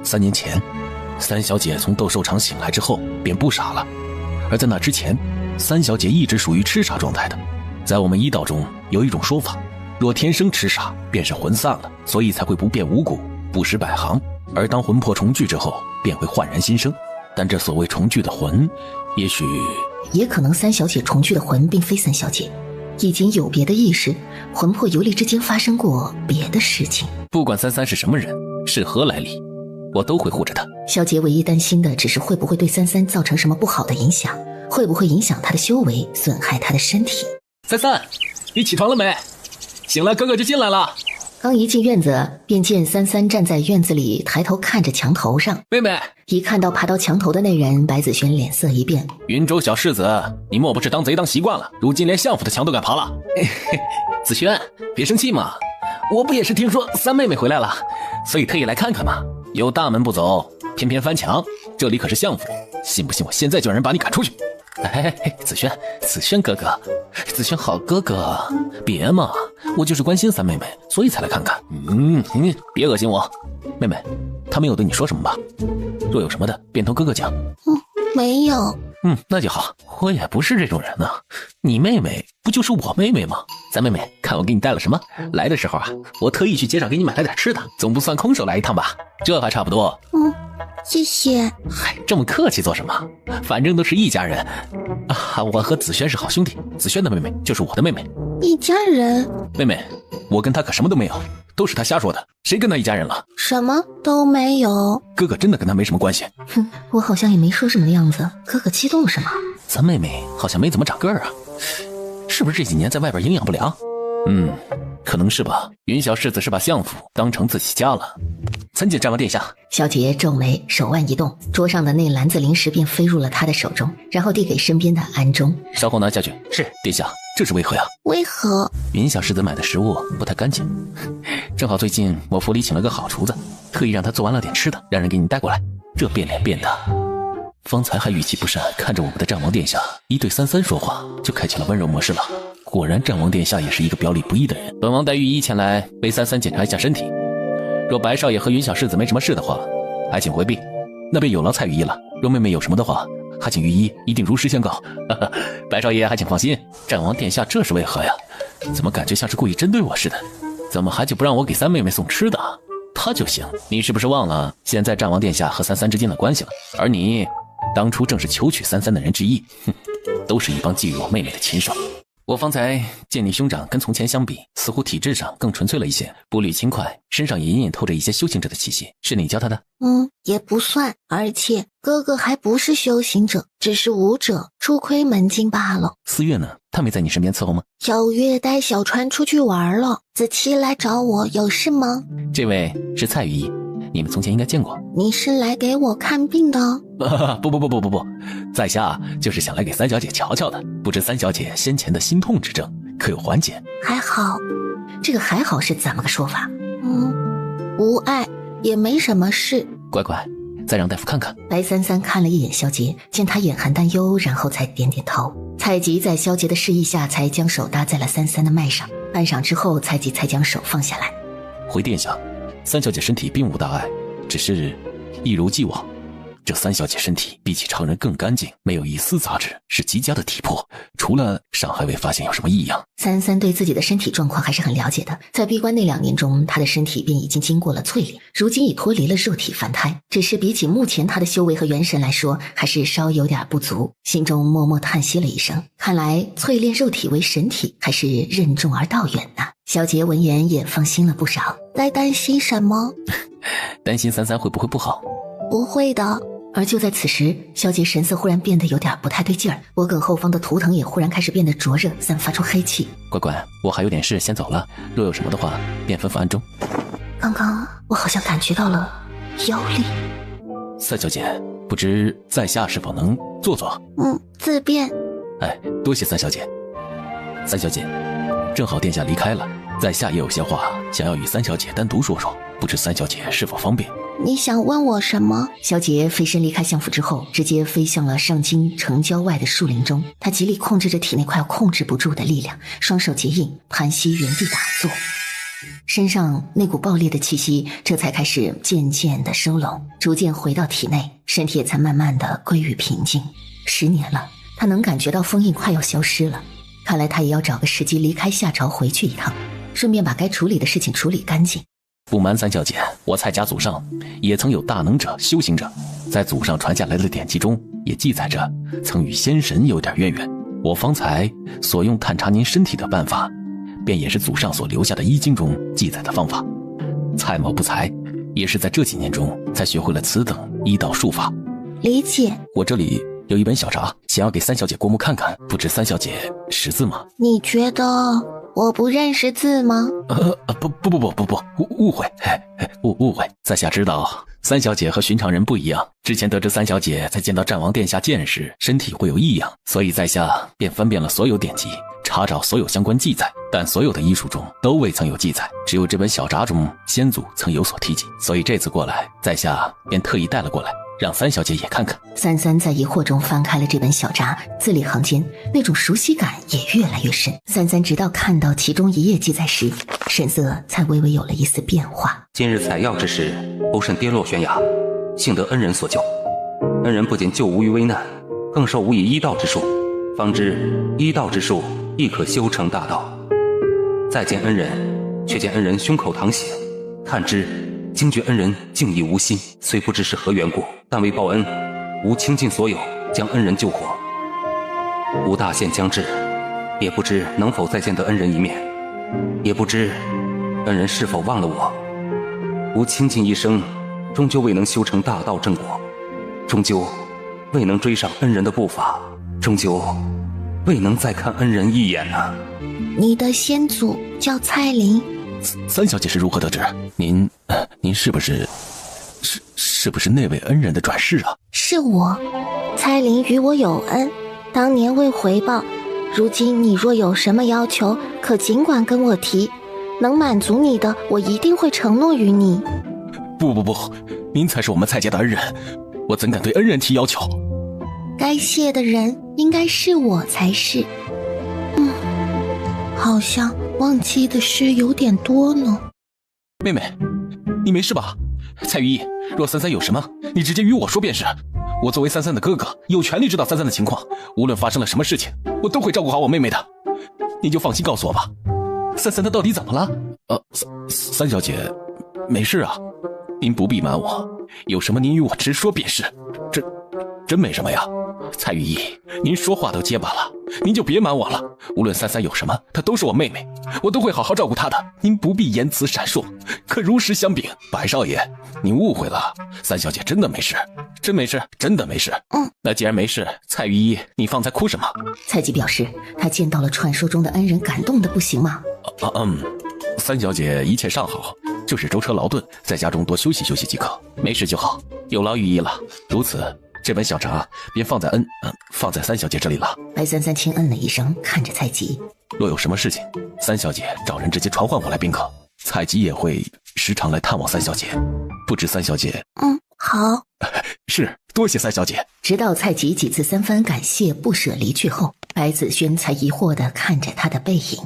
3年前三小姐从斗兽场醒来之后便不傻了，而在那之前三小姐一直属于痴傻状态的。在我们医道中有一种说法，若天生痴傻便是魂散了，所以才会不变五谷，不识百行，而当魂魄重聚之后便会焕然新生。但这所谓重聚的魂，也可能三小姐重聚的魂并非三小姐，已经有别的意识，魂魄游离之间发生过别的事情。不管三三是什么人，是何来历，我都会护着他。小姐唯一担心的只是会不会对三三造成什么不好的影响，会不会影响他的修为，损害他的身体。三三，你起床了没？醒了哥哥就进来了。刚一进院子，便见三三站在院子里，抬头看着墙头上。妹妹，一看到爬到墙头的那人，白子轩脸色一变。云州小世子，你莫不是当贼当习惯了，如今连相府的墙都敢爬了？子轩，别生气嘛，我不也是听说三妹妹回来了，所以特意来看看嘛。有大门不走，偏偏翻墙，这里可是相府，信不信我现在就让人把你赶出去？子轩哥哥，子轩好哥哥，别嘛，我就是关心三妹妹，所以才来看看。别恶心我。妹妹，她没有对你说什么吧？若有什么的，便同哥哥讲。没有。那就好。我也不是这种人呢，你妹妹不就是我妹妹吗？三妹妹，看我给你带了什么？来的时候啊，我特意去街上给你买了点吃的，总不算空手来一趟吧？这还差不多。谢谢。这么客气做什么？反正都是一家人啊！我和子轩是好兄弟，子轩的妹妹就是我的妹妹。一家人？妹妹，我跟他可什么都没有，都是他瞎说的。谁跟他一家人了？什么都没有。哥哥真的跟他没什么关系。我好像也没说什么的样子。哥哥激动什么？咱妹妹好像没怎么长个儿啊，是不是这几年在外边营养不良？可能是吧。云小世子是把相府当成自己家了。参见战王殿下。小姐皱眉，手腕一动，桌上的那篮子零食便飞入了她的手中，然后递给身边的安中。稍后拿下去。是殿下。这是为何呀？为何？云小世子买的食物不太干净，正好最近我府里请了个好厨子，特意让他做完了点吃的，让人给你带过来。这变脸变的方才还语气不善看着我们的战王殿下，一对三三说话就开启了温柔模式了。果然战王殿下也是一个表里不一的人。本王带御医前来为三三检查一下身体，若白少爷和云小世子没什么事的话，还请回避，那便有劳蔡御医了。若妹妹有什么的话，还请御医一定如实相告。白少爷还请放心。战王殿下这是为何呀？怎么感觉像是故意针对我似的？怎么还就不让我给三妹妹送吃的？他就行。你是不是忘了现在战王殿下和三三之间的关系了？而你当初正是求娶三三的人之一。哼，都是一帮觊觎我妹妹的禽兽。我方才见你兄长跟从前相比，似乎体质上更纯粹了一些，步履轻快，身上也隐隐透着一些修行者的气息，是你教他的？也不算，而且哥哥还不是修行者，只是武者，初窥门径罢了。四月呢？他没在你身边伺候吗？小月带小川出去玩了，子期来找我，有事吗？这位是蔡御医，你们从前应该见过。你是来给我看病的？不，在下就是想来给三小姐瞧瞧的，不知三小姐先前的心痛之症可有缓解？还好。这个还好是怎么个说法？无碍，也没什么事。乖，再让大夫看看。白三三看了一眼萧杰，见他眼含担忧，然后才点点头。蔡吉在萧杰的示意下，才将手搭在了三三的脉上，半晌之后，蔡吉才将手放下来。回殿下，三小姐身体并无大碍，只是一如既往，这三小姐身体比起常人更干净，没有一丝杂质，是极佳的体魄，除了尚还未发现有什么异样。三三对自己的身体状况还是很了解的，在闭关那2年中，他的身体便已经经过了淬炼，如今已脱离了肉体凡胎，只是比起目前他的修为和元神来说，还是稍有点不足，心中默默叹息了一声，看来淬炼肉体为神体还是任重而道远呢。小杰闻言也放心了不少。在担心什么？担心三三会不会不好？不会的。而就在此时，萧杰神色忽然变得有点不太对劲儿，脖颈后方的图腾也忽然开始变得灼热，散发出黑气。乖，我还有点事先走了，若有什么的话便吩咐暗中。刚刚我好像感觉到了妖力。三小姐，不知在下是否能坐坐？自便。多谢三小姐。三小姐，正好殿下离开了，在下也有些话想要与三小姐单独说说，不知三小姐是否方便？你想问我什么？萧杰飞身离开相府之后，直接飞向了上京城郊外的树林中。他极力控制着体内快要控制不住的力量，双手结印，盘膝原地打坐，身上那股爆裂的气息这才开始渐渐的收拢，逐渐回到体内，身体也才慢慢的归于平静。10年了，他能感觉到封印快要消失了，看来他也要找个时机离开夏朝回去一趟，顺便把该处理的事情处理干净。不瞒三小姐，我蔡家祖上也曾有大能者、修行者，在祖上传下来的典籍中也记载着曾与仙神有点渊源。我方才所用探查您身体的办法，便也是祖上所留下的医经中记载的方法。蔡某不才，也是在这几年中才学会了此等医道术法。理解。我这里有一本小札，想要给三小姐过目看看，不知三小姐识字吗？你觉得我不认识字吗？不，误会，误会。在下知道三小姐和寻常人不一样，之前得知三小姐在见到战王殿下剑时身体会有异样，所以在下便翻遍了所有典籍，查找所有相关记载，但所有的医书中都未曾有记载，只有这本小札中先祖曾有所提及，所以这次过来，在下便特意带了过来，让三小姐也看看。三三在疑惑中翻开了这本小札，字里行间那种熟悉感也越来越深。三三直到看到其中一页记载时，神色才微微有了一丝变化。今日采药之时，欧肾跌落悬崖，幸得恩人所救。恩人不仅救吾于危难，更授吾以医道之术，方知医道之术亦可修成大道。再见恩人，却见恩人胸口淌血，看之惊觉恩人竟亦无心，虽不知是何缘故，但为报恩，吾倾尽所有将恩人救活。吾大限将至，也不知能否再见得恩人一面，也不知恩人是否忘了我。吾倾尽一生，终究未能修成大道正果，终究未能追上恩人的步伐，终究未能再看恩人一眼啊。你的先祖叫蔡林。三小姐是如何得知？您是不是那位恩人的转世啊？是我。蔡林与我有恩，当年未回报，如今你若有什么要求，可尽管跟我提，能满足你的，我一定会承诺于你。不，您才是我们蔡家的恩人，我怎敢对恩人提要求？该谢的人应该是我才是。好像忘记的事有点多呢。妹妹，你没事吧？蔡雨衣，若三三有什么，你直接与我说便是。我作为三三的哥哥，有权利知道三三的情况，无论发生了什么事情，我都会照顾好我妹妹的。你就放心告诉我吧，三三她到底怎么了？三小姐，没事啊，您不必瞒我，有什么您与我直说便是。真没什么呀。蔡雨衣，您说话都结巴了，您就别瞒我了。无论三三有什么，她都是我妹妹，我都会好好照顾她的。您不必言辞闪烁，可如实相禀。白少爷，您误会了，三小姐真的没事，真没事，真的没事。那既然没事，蔡雨衣，你方才哭什么？蔡吉表示，他见到了传说中的恩人，感动的不行吗？三小姐一切尚好，就是舟车劳顿，在家中多休息休息即可，没事就好，有劳雨衣了。如此，这本小茶便放在三小姐这里了。白三三轻嗯了一声，看着蔡吉。若有什么事情，三小姐找人直接传唤我来便可。蔡吉也会时常来探望三小姐，不知三小姐……好。是，多谢三小姐。直到蔡吉几次三番感谢不舍离去后，白子轩才疑惑地看着他的背影。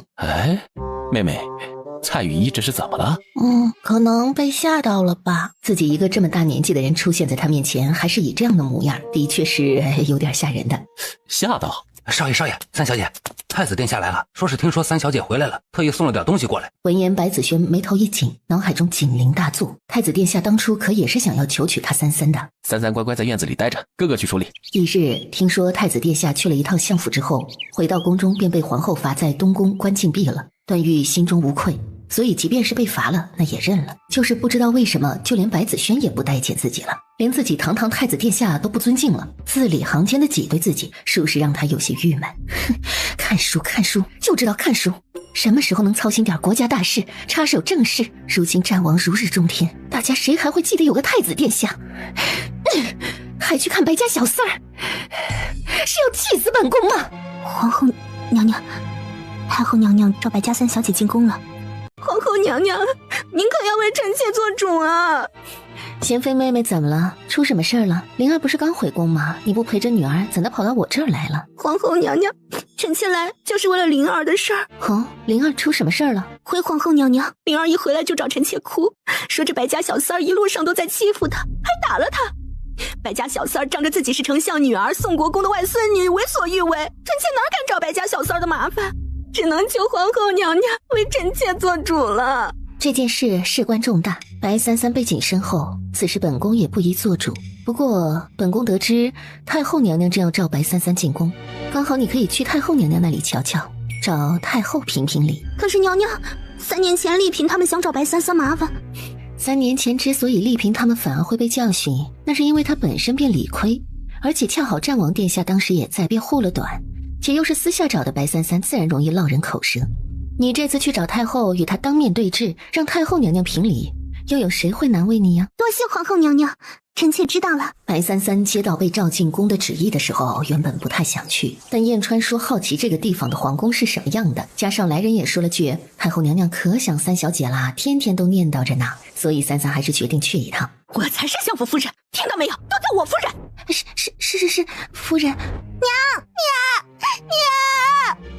妹妹，蔡雨衣这是怎么了？可能被吓到了吧。自己一个这么大年纪的人出现在他面前，还是以这样的模样，的确是有点吓人的。吓到？少爷，三小姐，太子殿下来了，说是听说三小姐回来了，特意送了点东西过来。闻言，白子轩眉头一紧，脑海中警铃大作。太子殿下当初可也是想要求娶他三三的。三三乖乖在院子里待着，哥哥去处理。翌日，听说太子殿下去了一趟相府之后，回到宫中便被皇后罚在东宫关禁闭了。段誉心中无愧，所以即便是被罚了，那也认了。就是不知道为什么，就连白子轩也不待见自己了，连自己堂堂太子殿下都不尊敬了，字里行间的挤兑自己，属实让他有些郁闷。看书，就知道看书，什么时候能操心点国家大事，插手政事？如今战王如日中天，大家谁还会记得有个太子殿下？还去看白家小四儿，是要气死本宫吗？皇后娘娘，太后娘娘召白家三小姐进宫了。皇后娘娘，您可要为臣妾做主啊！贤妃妹妹怎么了？出什么事儿了？灵儿不是刚回宫吗？你不陪着女儿，怎的跑到我这儿来了？皇后娘娘，臣妾来就是为了灵儿的事儿。灵儿出什么事儿了？回皇后娘娘，灵儿一回来就找臣妾哭，说这白家小三儿一路上都在欺负她，还打了她。白家小三儿仗着自己是丞相女儿宋国公的外孙女，为所欲为，臣妾哪敢找白家小三儿的麻烦，只能求皇后娘娘为臣妾做主了。这件事事关重大，白三三背景深厚，此时本宫也不宜做主。不过本宫得知太后娘娘正要召白三三进宫，刚好你可以去太后娘娘那里瞧瞧，找太后评评理。可是娘娘，3年前丽嫔他们想找白三三麻烦，3年前之所以丽嫔他们反而会被教训，那是因为她本身便理亏，而且恰好战王殿下当时也在，便护了短，且又是私下找的白三三，自然容易落人口舌。你这次去找太后，与她当面对质，让太后娘娘评理，又有谁会难为你呀？多谢皇后娘娘，臣妾知道了。白三三接到被召进宫的旨意的时候，原本不太想去，但燕川说好奇这个地方的皇宫是什么样的，加上来人也说了句太后娘娘可想三小姐啦，天天都念叨着呢，所以三三还是决定去一趟。我才是相府夫人，听到没有？都叫我夫人。是夫人。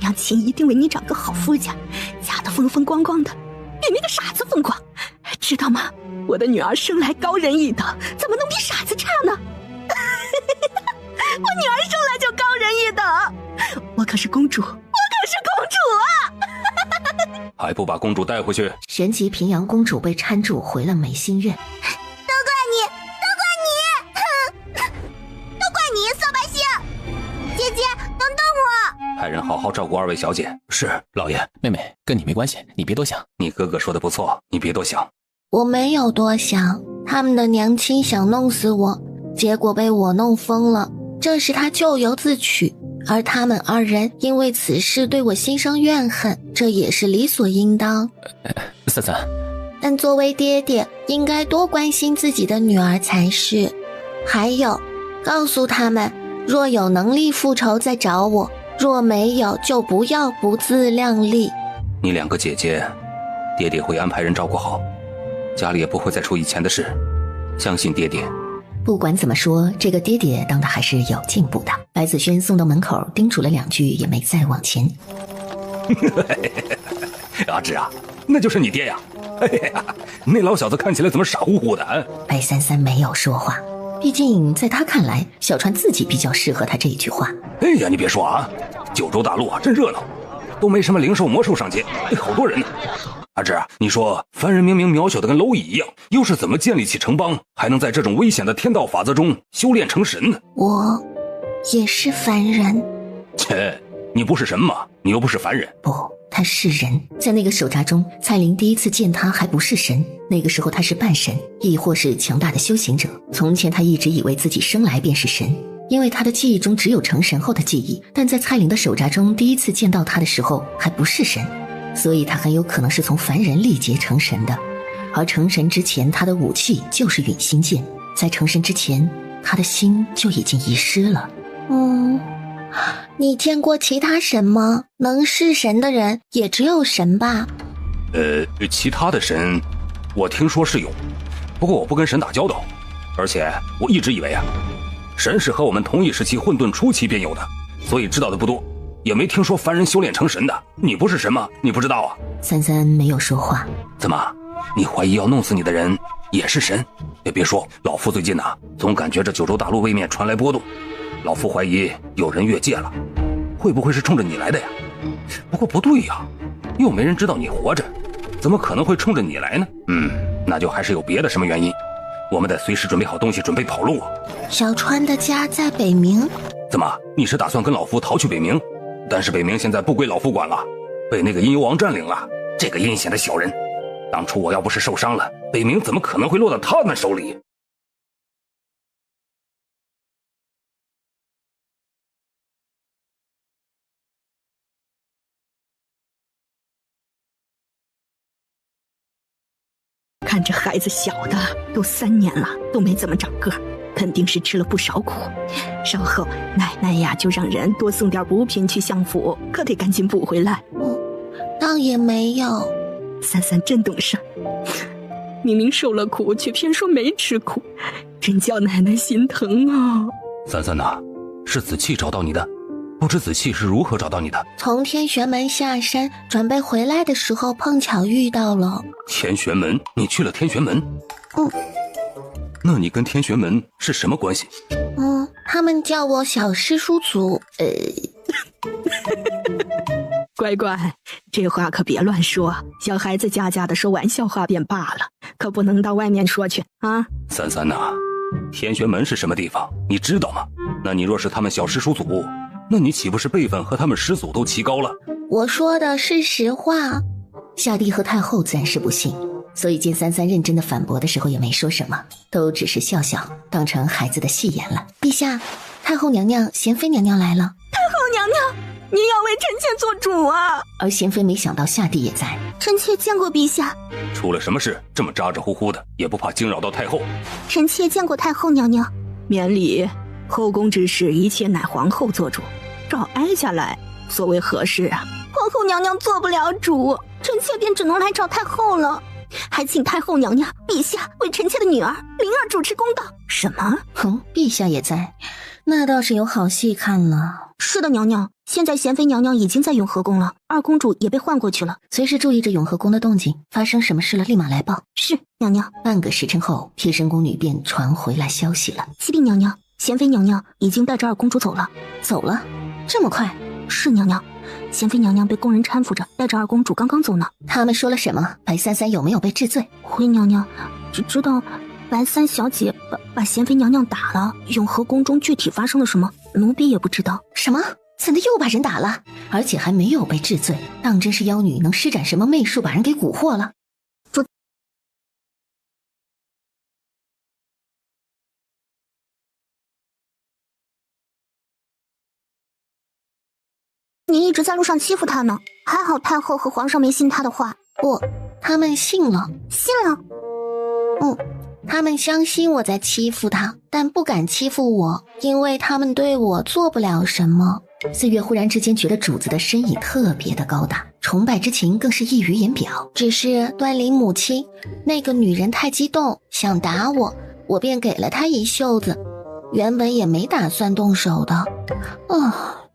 娘亲一定为你找个好夫家，嫁得风风光光的，比那个傻子风光，知道吗？我的女儿生来高人一等，怎么能比傻子差呢？我女儿生来就高人一等，我可是公主啊！还不把公主带回去？神级平阳公主被搀住回了梅心院。都怪你扫把星！姐姐，等等我！派人好好照顾2位小姐。是，老爷。妹妹，跟你没关系，你别多想。你哥哥说的不错，你别多想。我没有多想，他们的娘亲想弄死我，结果被我弄疯了，这是他咎由自取。而他们2人因为此事对我心生怨恨，这也是理所应当。三三，但作为爹爹，应该多关心自己的女儿才是。还有，告诉他们，若有能力复仇再找我，若没有就不要不自量力。你2个姐姐，爹爹会安排人照顾好，家里也不会再出以前的事。相信爹爹，不管怎么说，这个爹爹当的还是有进步的。白子轩送到门口，叮嘱了2句，也没再往前。阿志啊，那就是你爹呀！哎呀，那老小子看起来怎么傻乎乎的？白三三没有说话，毕竟在他看来，小川自己比较适合他这一句话。哎呀，你别说啊，九州大陆啊真热闹，都没什么灵兽魔兽上街，好多人呢。阿志，你说凡人明明渺小的跟蝼蚁一样，又是怎么建立起城邦，还能在这种危险的天道法则中修炼成神呢？我也是凡人。切，你不是神吗？你又不是凡人。不，他是人。在那个手札中，蔡琳第一次见他还不是神，那个时候他是半神，亦或是强大的修行者。从前他一直以为自己生来便是神，因为他的记忆中只有成神后的记忆，但在蔡琳的手札中第一次见到他的时候还不是神，所以他很有可能是从凡人历劫成神的。而成神之前，他的武器就是陨心剑，在成神之前，他的心就已经遗失了。你见过其他神吗？能是神的人也只有神吧？其他的神我听说是有，不过我不跟神打交道，而且我一直以为啊，神是和我们同一时期混沌初期便有的，所以知道的不多，也没听说凡人修炼成神的。你不是神吗？你不知道啊？三三没有说话。怎么，你怀疑要弄死你的人也是神？别说，老夫最近啊，总感觉这九州大陆位面传来波动，老夫怀疑有人越界了，会不会是冲着你来的呀？不过不对呀，又没人知道你活着，怎么可能会冲着你来呢？那就还是有别的什么原因，我们得随时准备好东西，准备跑路啊。小川的家在北冥。怎么，你是打算跟老夫逃去北冥？但是北冥现在不归老夫管了，被那个阴幽王占领了。这个阴险的小人，当初我要不是受伤了，北冥怎么可能会落到他们手里？看这孩子小的都3年了，都没怎么长个儿，肯定是吃了不少苦。稍后奶奶呀就让人多送点补品去相府，可得赶紧补回来。倒也没有。三三真懂事，明明受了苦，却偏说没吃苦，真叫奶奶心疼啊。三三呐，是子气找到你的，不知子气是如何找到你的？从天玄门下山，准备回来的时候碰巧遇到了。天玄门？你去了天玄门？那你跟天玄门是什么关系？他们叫我小师叔祖。乖乖，这话可别乱说，小孩子家家的说玩笑话便罢了，可不能到外面说去啊。三三呐，天玄门是什么地方？你知道吗？那你若是他们小师叔祖，那你岂不是辈分和他们师祖都齐高了？我说的是实话。夏帝和太后自然是不信，所以见三三认真的反驳的时候也没说什么，都只是笑笑，当成孩子的戏言了。陛下，太后娘娘、贤妃娘娘来了。太后娘娘，您要为臣妾做主啊！而贤妃没想到夏帝也在。臣妾见过陛下。出了什么事？这么咋咋呼呼的，也不怕惊扰到太后？臣妾见过太后娘娘。免礼，后宫之事一切乃皇后做主，照哀下来，所谓何事啊？皇后娘娘做不了主，臣妾便只能来找太后了。还请太后娘娘、陛下为臣妾的女儿灵儿主持公道。什么？陛下也在，那倒是有好戏看了。是的，娘娘，现在贤妃娘娘已经在永和宫了，二公主也被换过去了。随时注意着永和宫的动静，发生什么事了立马来报。是，娘娘。半个时辰后，贴身宫女便传回来消息了。启禀娘娘，贤妃娘娘已经带着二公主走了。走了？这么快？是娘娘，贤妃娘娘被宫人搀扶着，带着二公主刚刚走呢。他们说了什么？白三三有没有被治罪？回娘娘，只知道白三小姐把贤妃娘娘打了。永和宫中具体发生了什么，奴婢也不知道。什么？怎的又把人打了？而且还没有被治罪，当真是妖女能施展什么媚术把人给蛊惑了？你一直在路上欺负她呢，还好太后和皇上没信她的话。不，他们信了。信了？他们相信我在欺负他，但不敢欺负我，因为他们对我做不了什么。四月忽然之间觉得主子的身影特别的高大，崇拜之情更是溢于言表。只是端灵母亲那个女人太激动，想打我，我便给了他一袖子。原本也没打算动手的。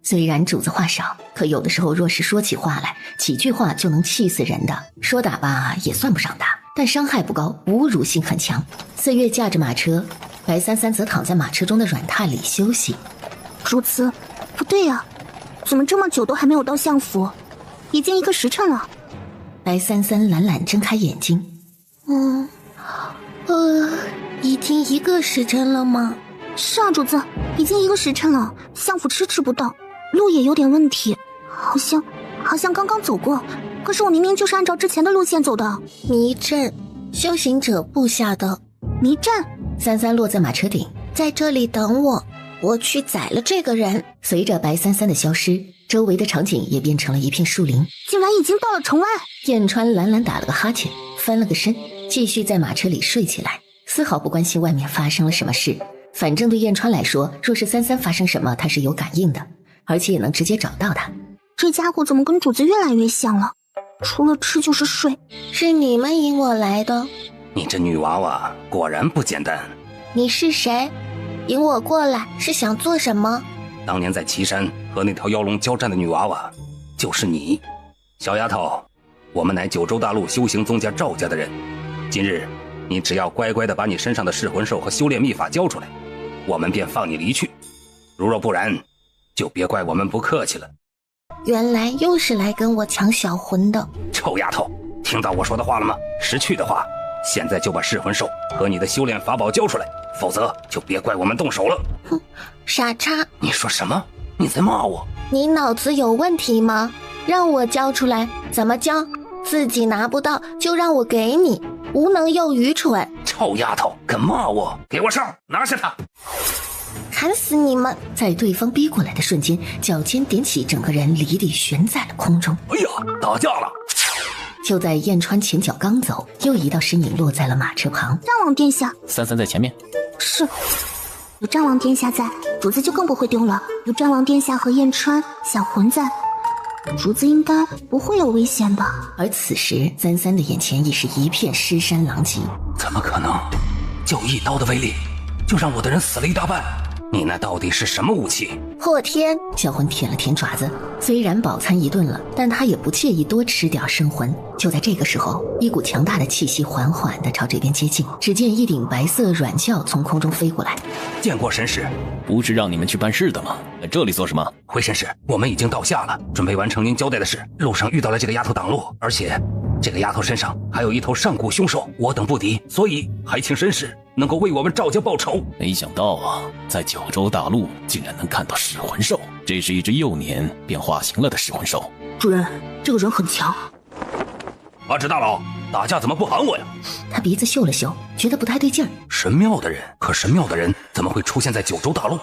虽然主子话少，可有的时候若是说起话来，几句话就能气死人的。说打吧也算不上打，但伤害不高，侮辱性很强。4月驾着马车，白三三则躺在马车中的软榻里休息。主子，不对呀，怎么这么久都还没有到相府？已经1个时辰了。白三三懒懒睁开眼睛。已经1个时辰了吗？是啊，主子，已经1个时辰了，相府迟迟不到，路也有点问题，好像刚刚走过，可是我明明就是按照之前的路线走的。迷阵，修行者布下的迷阵。三三落在马车顶，在这里等我，我去宰了这个人。随着白三三的消失，周围的场景也变成了一片树林，竟然已经到了城外。燕川懒懒打了个哈欠，翻了个身，继续在马车里睡起来，丝毫不关心外面发生了什么事。反正对燕川来说，若是三三发生什么，他是有感应的，而且也能直接找到他。这家伙怎么跟主子越来越像了？除了吃就是睡。是你们引我来的？你这女娃娃果然不简单。你是谁？引我过来是想做什么？当年在岐山和那条妖龙交战的女娃娃，就是你。小丫头，我们乃九州大陆修行宗家赵家的人，今日你只要乖乖地把你身上的噬魂兽和修炼秘法交出来，我们便放你离去。如若不然，就别怪我们不客气了。原来又是来跟我抢小魂的。臭丫头，听到我说的话了吗？识趣的话，现在就把噬魂兽和你的修炼法宝交出来，否则就别怪我们动手了。哼，傻叉！你说什么？你在骂我？你脑子有问题吗？让我交出来，怎么交？自己拿不到就让我给你，无能又愚蠢。臭丫头，敢骂我？给我上，拿下他！砍死你们！在对方逼过来的瞬间，脚尖点起，整个人离地悬在了空中。哎呀，打架了！就在燕川前脚刚走，又一道身影落在了马车旁。战王殿下。三三在前面。是，有战王殿下在，主子就更不会丢了。有战王殿下和燕川、小魂在，主子应该不会有危险吧？而此时，三三的眼前已是一片尸山狼藉。怎么可能？就1刀的威力，就让我的人死了一大半。你那到底是什么武器？破天！小魂舔了舔爪子，虽然饱餐一顿了，但他也不介意多吃点生魂。就在这个时候，一股强大的气息缓缓地朝这边接近，只见一顶白色软轿从空中飞过来。见过神使，不是让你们去办事的吗？在这里做什么？回神使，我们已经到下了，准备完成您交代的事。路上遇到了这个丫头挡路，而且这个丫头身上还有一头上古凶兽，我等不敌，所以还请神使能够为我们赵家报仇。没想到啊，在九州大陆竟然能看到噬魂兽，这是一只幼年便化形了的噬魂兽。主人，这个人很强。阿志大佬，打架怎么不喊我呀？他鼻子嗅了嗅，觉得不太对劲儿。神庙的人，可神庙的人怎么会出现在九州大陆？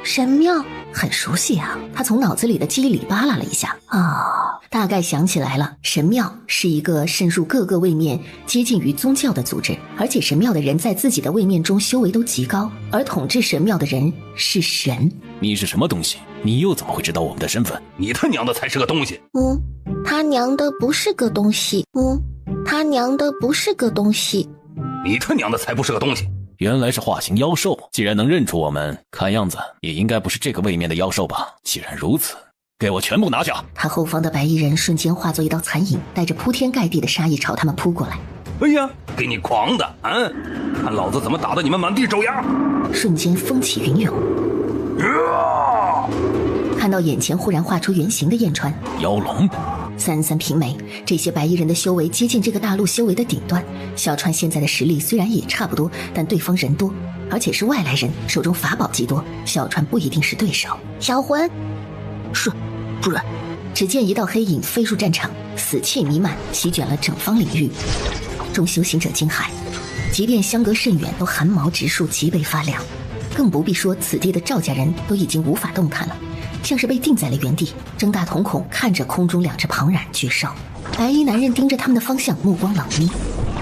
神庙很熟悉啊。他从脑子里的记忆里扒拉了一下，大概想起来了。神庙是一个渗入各个位面、接近于宗教的组织，而且神庙的人在自己的位面中修为都极高，而统治神庙的人是神。你是什么东西？你又怎么会知道我们的身份？你他娘的才是个东西！他娘的不是个东西！他娘的不是个东西！你他娘的才不是个东西！原来是化形妖兽，既然能认出我们，看样子也应该不是这个位面的妖兽吧？既然如此，给我全部拿下！他后方的白衣人瞬间化作一道残影，带着铺天盖地的杀意朝他们扑过来。哎呀，给你狂的啊！看老子怎么打得你们满地走牙！瞬间风起云涌。看到眼前忽然画出原形的燕川，妖龙。三三平眉，这些白衣人的修为接近这个大陆修为的顶端。小川现在的实力虽然也差不多，但对方人多，而且是外来人，手中法宝极多，小川不一定是对手。小魂，是，主人。只见一道黑影飞入战场，死气弥漫，席卷了整方领域。众修行者惊骇，即便相隔甚远，都汗毛直竖，脊背发凉。更不必说此地的赵家人都已经无法动弹了，像是被定在了原地，睁大瞳孔看着空中2只庞然巨兽。白衣男人盯着他们的方向，目光冷眯。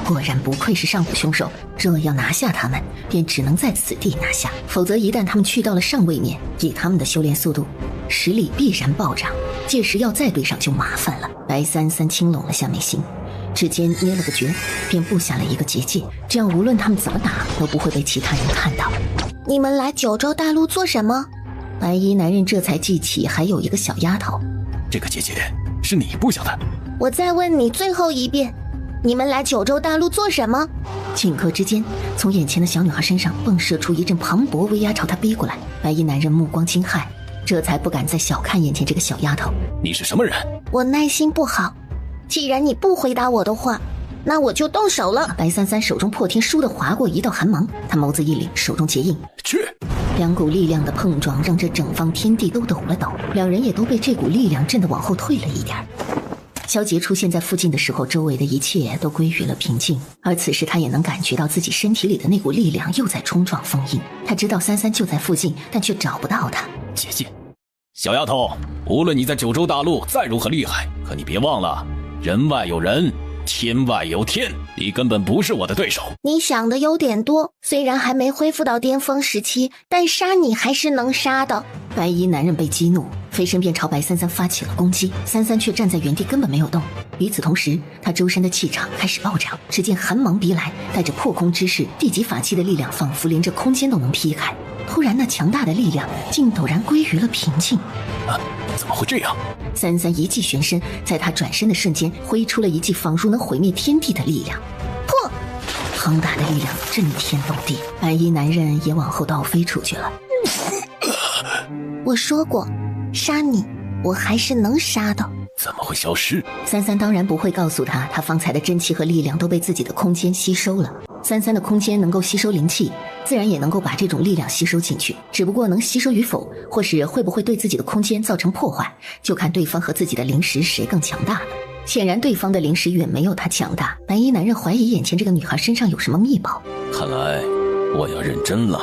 果然不愧是上古凶兽，若要拿下他们，便只能在此地拿下，否则一旦他们去到了上位面，以他们的修炼速度，实力必然暴涨，届时要再对上就麻烦了。白三三轻拢了下眉心，指尖捏了个诀，便布下了一个结界，这样无论他们怎么打，都不会被其他人看到。你们来九州大陆做什么？白衣男人这才记起还有一个小丫头。这个结界是你布下的？我再问你最后一遍，你们来九州大陆做什么？顷刻之间，从眼前的小女孩身上迸射出一阵磅礴威压，朝她逼过来。白衣男人目光惊骇，这才不敢再小看眼前这个小丫头。你是什么人？我耐心不好，既然你不回答我的话，那我就动手了。白33手中破天倏地划过一道寒芒，他眸子一凛，手中结印，去！两股力量的碰撞让这整方天地都抖了抖，两人也都被这股力量震得往后退了一点。萧杰出现在附近的时候，周围的一切都归于了平静，而此时他也能感觉到自己身体里的那股力量又在冲撞封印。他知道33就在附近，但却找不到他。结界，小丫头，无论你在九州大陆再如何厉害，可你别忘了，人外有人，天外有天，你根本不是我的对手。你想的有点多，虽然还没恢复到巅峰时期，但杀你还是能杀的。白衣男人被激怒，飞身便朝白33发起了攻击，33却站在原地根本没有动。与此同时，他周身的气场开始暴涨，只见寒芒逼来，带着破空之势，地级法器的力量仿佛连这空间都能劈开。突然那强大的力量竟陡然归于了平静。怎么会这样？33一记旋身，在他转身的瞬间挥出了一记仿如能毁灭天地的力量。破！庞大的力量震天动地，白衣男人也往后倒飞出去了。我说过，杀你我还是能杀的。怎么会消失？33当然不会告诉他，他方才的真气和力量都被自己的空间吸收了。33的空间能够吸收灵气，自然也能够把这种力量吸收进去，只不过能吸收与否，或是会不会对自己的空间造成破坏，就看对方和自己的灵石谁更强大了。显然对方的灵石远没有他强大，白衣男人怀疑眼前这个女孩身上有什么秘宝。看来我要认真了。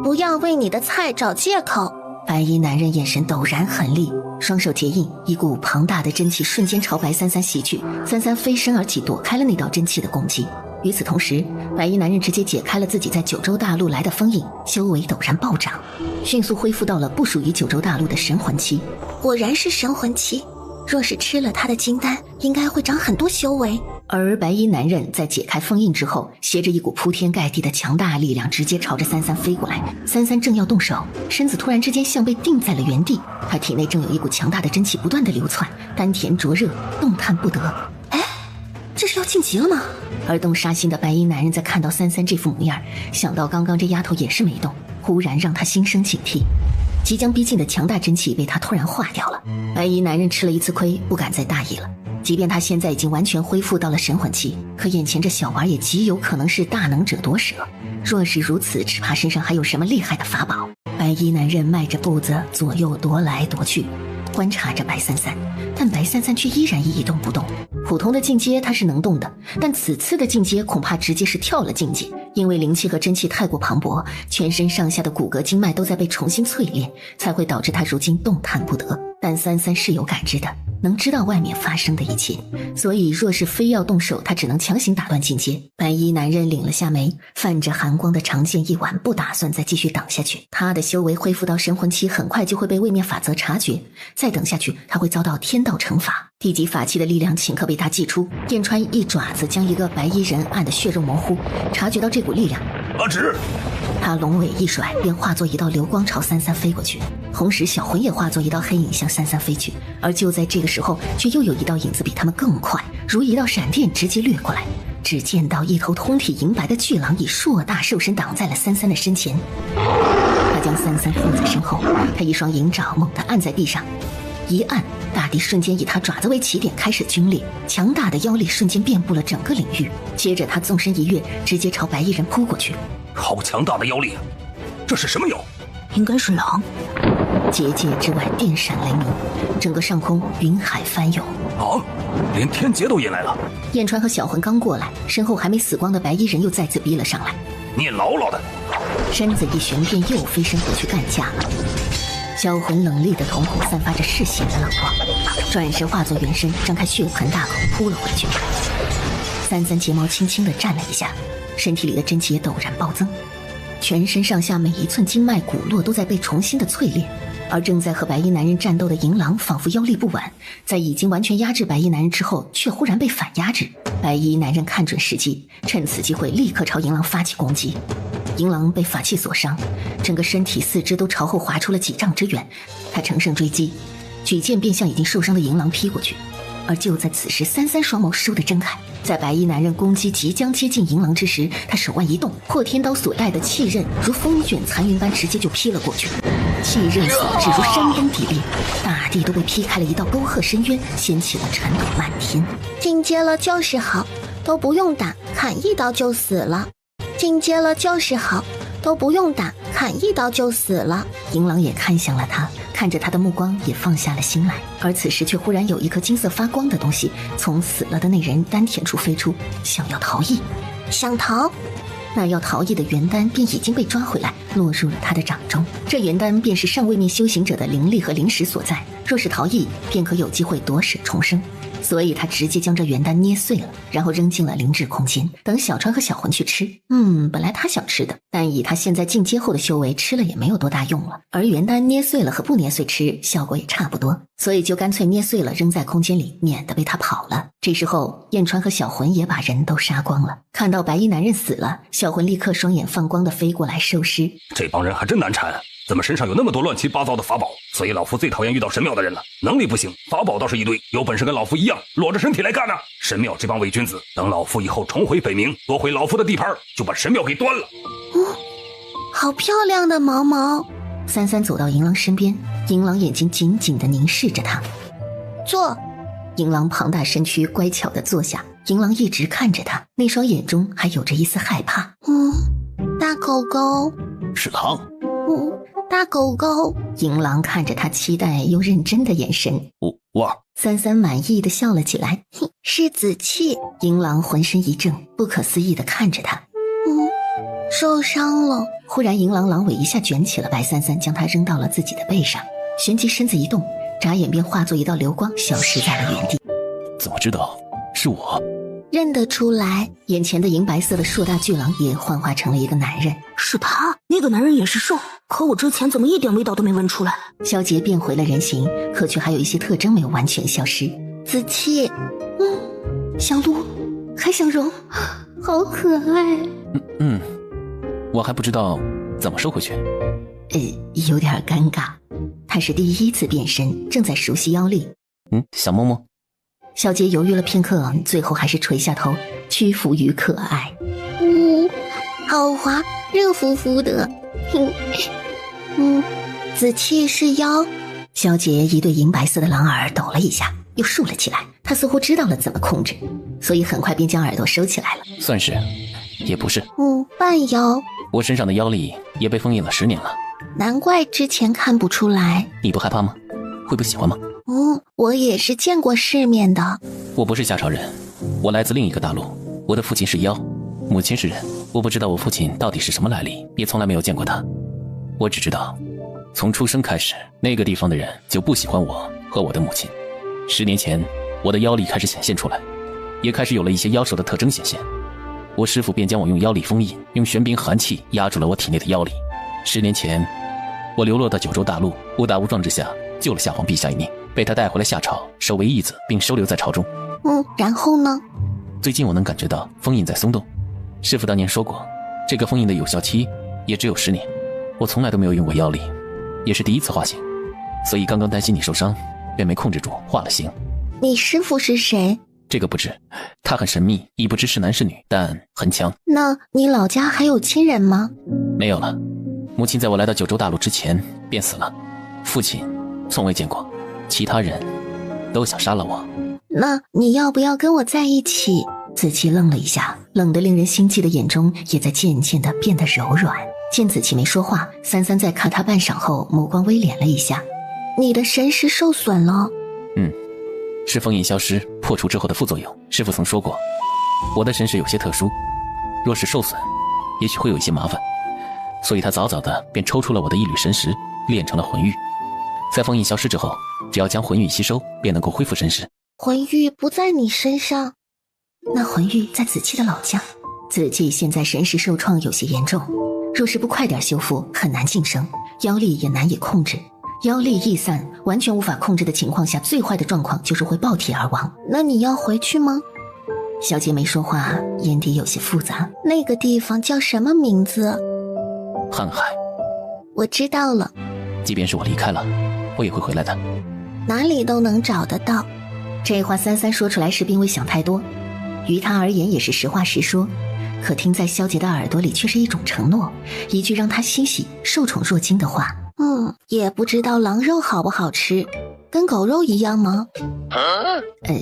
不要为你的菜找借口。白衣男人眼神陡然狠厉，双手结印，一股庞大的真气瞬间朝白33袭去。33飞身而起，躲开了那道真气的攻击。与此同时，白衣男人直接解开了自己在九州大陆来的封印，修为陡然暴涨，迅速恢复到了不属于九州大陆的神魂期。果然是神魂期，若是吃了他的金丹，应该会长很多修为。而白衣男人在解开封印之后，携着一股铺天盖地的强大力量直接朝着33飞过来。33正要动手，身子突然之间像被定在了原地，他体内正有一股强大的真气不断的流窜，丹田灼热，动弹不得。哎，这是要晋级了吗？而动杀心的白衣男人在看到33这副模样，想到刚刚这丫头也是没动，忽然让他心生警惕。即将逼近的强大真气被他突然化掉了。白衣男人吃了一次亏，不敢再大意了。即便他现在已经完全恢复到了神魂期，可眼前这小娃也极有可能是大能者夺舍。若是如此，只怕身上还有什么厉害的法宝。白衣男人迈着步子左右踱来踱去，观察着白33，但白33却依然一动不动。普通的进阶他是能动的，但此次的进阶恐怕直接是跳了境界，因为灵气和真气太过磅礴，全身上下的骨骼经脉都在被重新淬炼，才会导致他如今动弹不得。但33是有感知的，能知道外面发生的一切，所以若是非要动手，他只能强行打断进阶。白衣男人拧了下眉，泛着寒光的长剑一挽，不打算再继续挡下去。他的修为恢复到神魂期，很快就会被位面法则察觉，再等下去他会遭到天道惩罚。地级法器的力量顷刻被他祭出，剑川一爪子将一个白衣人按得血肉模糊。察觉到这股力量，阿直，他龙尾一甩，便化作一道流光朝33飞过去，同时小魂也化作一道黑影向33飞去。而就在这个时候，却又有一道影子比他们更快，如一道闪电直接掠过来。只见到一头通体银白的巨狼以硕大兽身挡在了33的身前，他将33护在身后，他一双银爪猛地按在地上，一按，大地瞬间以他爪子为起点开始皲裂，强大的妖力瞬间遍布了整个领域。接着他纵身一跃，直接朝白衣人扑过去。好强大的妖力，这是什么妖？应该是狼。结界之外电闪雷鸣，整个上空云海翻涌。啊，连天劫都引来了。燕川和小魂刚过来，身后还没死光的白衣人又再次逼了上来。你牢牢的。身子一旋，便又飞身回去干架了。销魂冷厉的瞳孔散发着嗜血的冷光，转身化作原身，张开血盆大口扑了回去。33睫毛轻轻地颤了一下，身体里的真气也陡然暴增，全身上下每一寸经脉骨络都在被重新的淬炼。而正在和白衣男人战斗的银狼仿佛腰力不稳，在已经完全压制白衣男人之后，却忽然被反压制。白衣男人看准时机，趁此机会立刻朝银狼发起攻击。银狼被法器所伤，整个身体四肢都朝后滑出了几丈之远，他乘胜追击，举剑便向已经受伤的银狼劈过去。而就在此时，33双眸倏地睁开，在白衣男人攻击即将接近银狼之时，他手腕一动，破天刀所带的气刃如风卷残云般直接就劈了过去。气刃所至如山崩地裂，大地都被劈开了一道沟壑深渊，掀起了尘土漫天。进阶了就是好，都不用打，砍一刀就死了。进阶了就是好，都不用打，砍一刀就死了。银狼也看向了他，看着他的目光也放下了心来。而此时却忽然有一颗金色发光的东西从死了的那人丹田处飞出，想要逃逸。想逃？那要逃逸的元丹便已经被抓回来，落入了他的掌中。这元丹便是尚未灭修行者的灵力和灵石所在，若是逃逸，便可有机会夺舍重生。所以他直接将这元丹捏碎了，然后扔进了灵智空间，等小川和小魂去吃。本来他想吃的，但以他现在进阶后的修为，吃了也没有多大用了。而元丹捏碎了和不捏碎吃，效果也差不多，所以就干脆捏碎了扔在空间里，免得被他跑了。这时候，燕川和小魂也把人都杀光了。看到白衣男人死了，小魂立刻双眼放光的飞过来收尸。这帮人还真难缠，怎么身上有那么多乱七八糟的法宝？所以老夫最讨厌遇到神庙的人了。能力不行，法宝倒是一堆，有本事跟老夫一样裸着身体来干啊！神庙这帮伪君子，等老夫以后重回北冥，夺回老夫的地盘，就把神庙给端了。好漂亮的毛毛。33走到银狼身边，银狼眼睛紧紧地凝视着他。坐。银狼庞大身躯乖巧地坐下，银狼一直看着他，那双眼中还有着一丝害怕。大狗狗。是狼。大狗狗。银狼看着他期待又认真的眼神。哇！33满意的笑了起来。是紫气。银狼浑身一怔，不可思议的看着他。受伤了。忽然银狼狼尾一下卷起了白33，将他扔到了自己的背上，旋即身子一动，眨眼便化作一道流光，消失在了原地。怎么知道是我？认得出来。眼前的银白色的硕大巨狼也幻化成了一个男人。是他，那个男人也是兽，可我之前怎么一点味道都没闻出来？萧杰变回了人形，可却还有一些特征没有完全消失。紫气。想撸，还想揉，好可爱。我还不知道怎么收回去。有点尴尬。他是第一次变身，正在熟悉妖力。想摸摸？萧杰犹豫了片刻，最后还是垂下头，屈服于可爱。好滑，热乎乎的。紫气是妖。萧杰一对银白色的狼耳抖了一下，又竖了起来。他似乎知道了怎么控制，所以很快便将耳朵收起来了。算是，也不是。半妖。我身上的妖力也被封印了10年了。难怪之前看不出来。你不害怕吗？会不喜欢吗？我也是见过世面的。我不是夏朝人，我来自另一个大陆。我的父亲是妖，母亲是人。我不知道我父亲到底是什么来历，也从来没有见过他。我只知道，从出生开始，那个地方的人就不喜欢我和我的母亲。10年前，我的妖力开始显现出来，也开始有了一些妖兽的特征显现。我师父便将我用妖力封印，用玄冰寒气压住了我体内的妖力。10年前，我流落到九州大陆，误打误撞之下救了夏皇陛下一命，被他带回了夏朝，收为义子，并收留在朝中。然后呢？最近我能感觉到封印在松动。师父当年说过，这个封印的有效期也只有10年。我从来都没有用过妖力，也是第一次化形，所以刚刚担心你受伤，便没控制住化了形。你师父是谁？这个不知，他很神秘，已不知是男是女，但很强。那你老家还有亲人吗？没有了，母亲在我来到九州大陆之前便死了，父亲从未见过，其他人都想杀了我。那你要不要跟我在一起？子期愣了一下，冷得令人心悸的眼中也在渐渐地变得柔软。见子期没说话，33在看他半晌后，目光微敛了一下。你的神识受损了？是封印消失破除之后的副作用。师父曾说过，我的神识有些特殊，若是受损，也许会有一些麻烦，所以他早早的便抽出了我的一缕神识，炼成了魂玉。在封印消失之后，只要将魂玉吸收，便能够恢复神识。魂玉不在你身上？那魂玉在子期的老家。子期现在神识受创有些严重，若是不快点修复，很难晋升，妖力也难以控制。妖力易散，完全无法控制的情况下，最坏的状况就是会爆体而亡。那你要回去吗？小杰没说话，眼底有些复杂。那个地方叫什么名字？瀚海。我知道了。即便是我离开了，我也会回来的。哪里都能找得到。这话三三说出来时并未想太多，于他而言也是实话实说，可听在萧杰的耳朵里却是一种承诺，一句让他欣喜受宠若惊的话。也不知道狼肉好不好吃，跟狗肉一样吗？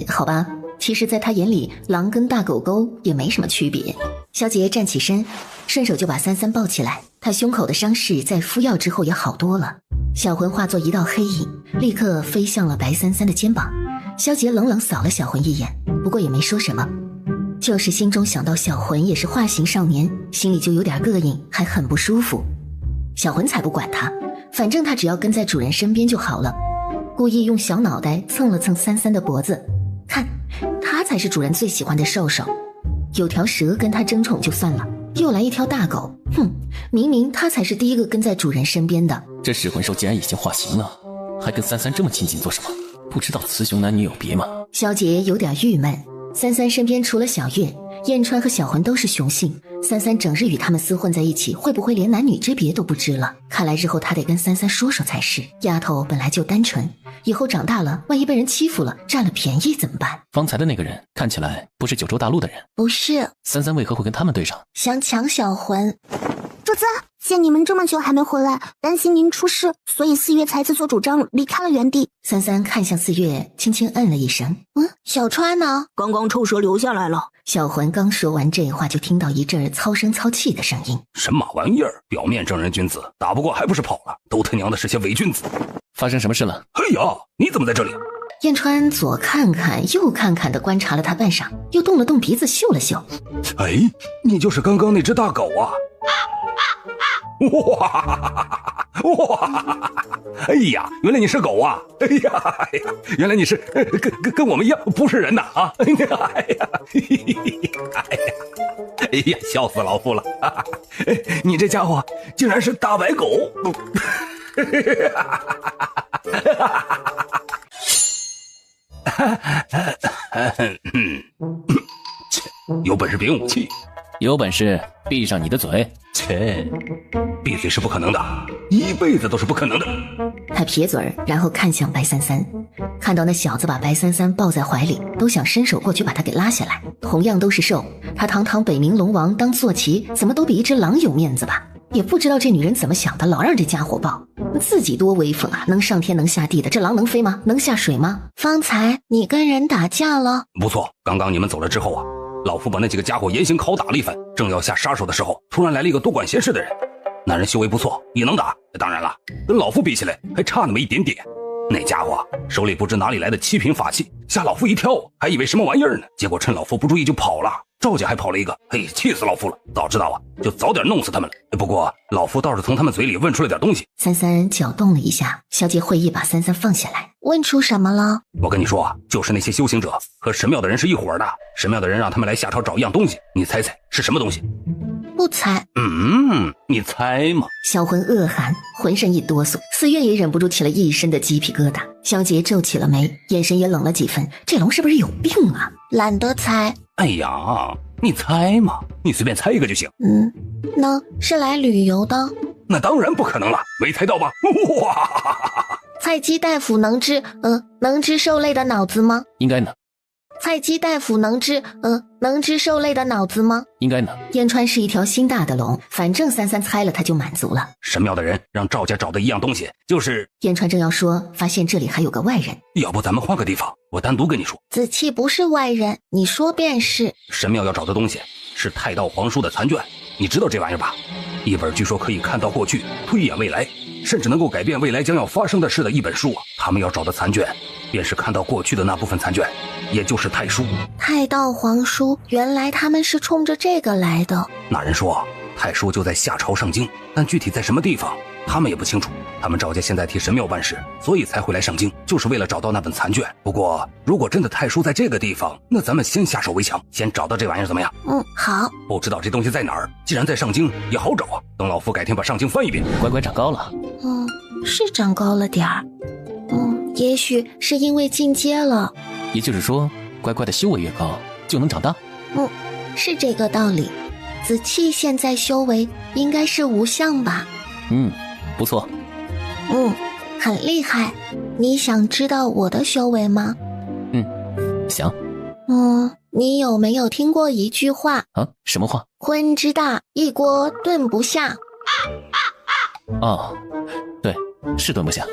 好吧，其实在他眼里，狼跟大狗狗也没什么区别。萧杰站起身，顺手就把三三抱起来，他胸口的伤势在敷药之后也好多了。小魂化作一道黑影，立刻飞向了白三三的肩膀。萧杰冷冷扫了小魂一眼，不过也没说什么，就是心中想到小魂也是化形少年，心里就有点膈应，还很不舒服。小魂才不管他，反正他只要跟在主人身边就好了。故意用小脑袋蹭了蹭三三的脖子，看，他才是主人最喜欢的兽兽。有条蛇跟他争宠就算了，又来一条大狗，明明他才是第一个跟在主人身边的。这噬魂兽既然已经化形了，还跟三三这么亲近做什么？不知道雌雄男女有别吗？萧杰有点郁闷。三三身边除了小月，燕川和小魂都是雄性，三三整日与他们厮混在一起，会不会连男女之别都不知了？看来日后他得跟三三说说才是。丫头本来就单纯，以后长大了，万一被人欺负了，占了便宜怎么办？方才的那个人看起来不是九州大陆的人。不是。三三为何会跟他们对上？想抢小魂。主子，见你们这么久还没回来，担心您出事，所以四月才自作主张离开了原地。三三看向四月，轻轻嗯了一声。小川呢？刚刚臭蛇留下来了。小魂刚说完这话，就听到一阵操声操气的声音。什么玩意儿？表面正人君子，打不过还不是跑了？都他娘的是些伪君子！发生什么事了？哎呀，你怎么在这里？燕川左看看右看看的观察了他半晌，又动了动鼻子嗅了嗅。哎，你就是刚刚那只大狗啊！哇！哎呀，原来你是狗啊！哎呀，原来你是跟我们一样不是人呐啊！哎呀，笑死老夫了！你这家伙竟然是大白狗！有本事别用武器，有本事闭上你的嘴。切，闭嘴是不可能的，一辈子都是不可能的。他撇嘴儿，然后看向白三三，看到那小子把白三三抱在怀里，都想伸手过去把他给拉下来。同样都是兽，他堂堂北冥龙王当坐骑，怎么都比一只狼有面子吧？也不知道这女人怎么想的，老让这家伙抱，自己多威风啊！能上天能下地的，这狼能飞吗？能下水吗？方才你跟人打架了？不错，刚刚你们走了之后啊，老夫把那几个家伙严刑拷打了一番，正要下杀手的时候，突然来了一个多管闲事的人。那人修为不错，也能打，当然了，跟老夫比起来还差那么一点点。那家伙手里不知哪里来的七品法器，吓老夫一跳，还以为什么玩意儿呢，结果趁老夫不注意就跑了。赵家还跑了一个，嘿，气死老夫了！早知道啊，就早点弄死他们了。不过老夫倒是从他们嘴里问出了点东西。三三搅动了一下，萧杰会意把三三放下来。问出什么了？我跟你说啊，就是那些修行者和神庙的人是一伙的，神庙的人让他们来夏朝找一样东西，你猜猜是什么东西？不猜。你猜嘛？销魂恶寒，浑身一哆嗦，四月也忍不住起了一身的鸡皮疙瘩。萧杰皱起了眉，眼神也冷了几分。这龙是不是有病啊？懒得猜。哎呀，你猜嘛，你随便猜一个就行。那是来旅游的？那当然不可能了，没猜到吧？哇！菜鸡大夫能知兽类的脑子吗？应该呢。菜鸡大夫能知兽类的脑子吗？应该呢。燕川是一条心大的龙，反正三三猜了他就满足了。神庙的人让赵家找的一样东西，就是燕川正要说，发现这里还有个外人。要不咱们换个地方，我单独跟你说。子期不是外人，你说便是。神庙要找的东西是太道皇书的残卷，你知道这玩意儿吧？一本据说可以看到过去，推演未来，甚至能够改变未来将要发生的事的一本书啊！他们要找的残卷，便是看到过去的那部分残卷，也就是太书。太道皇书，原来他们是冲着这个来的。那人说，太书就在夏朝上京，但具体在什么地方，他们也不清楚。他们赵家现在替神庙办事，所以才会来上京，就是为了找到那本残卷。不过，如果真的太书在这个地方，那咱们先下手为强，先找到这玩意儿怎么样？好。不知道这东西在哪儿，既然在上京，也好找啊。等老夫改天把上京翻一遍。乖乖长高了。是长高了点儿。也许是因为进阶了。也就是说，乖乖的修为越高，就能长大？是这个道理。子气现在修为应该是无相吧？不错。很厉害。你想知道我的修为吗？想。你有没有听过一句话？什么话？坤之大，一锅炖不下。对，是炖不下。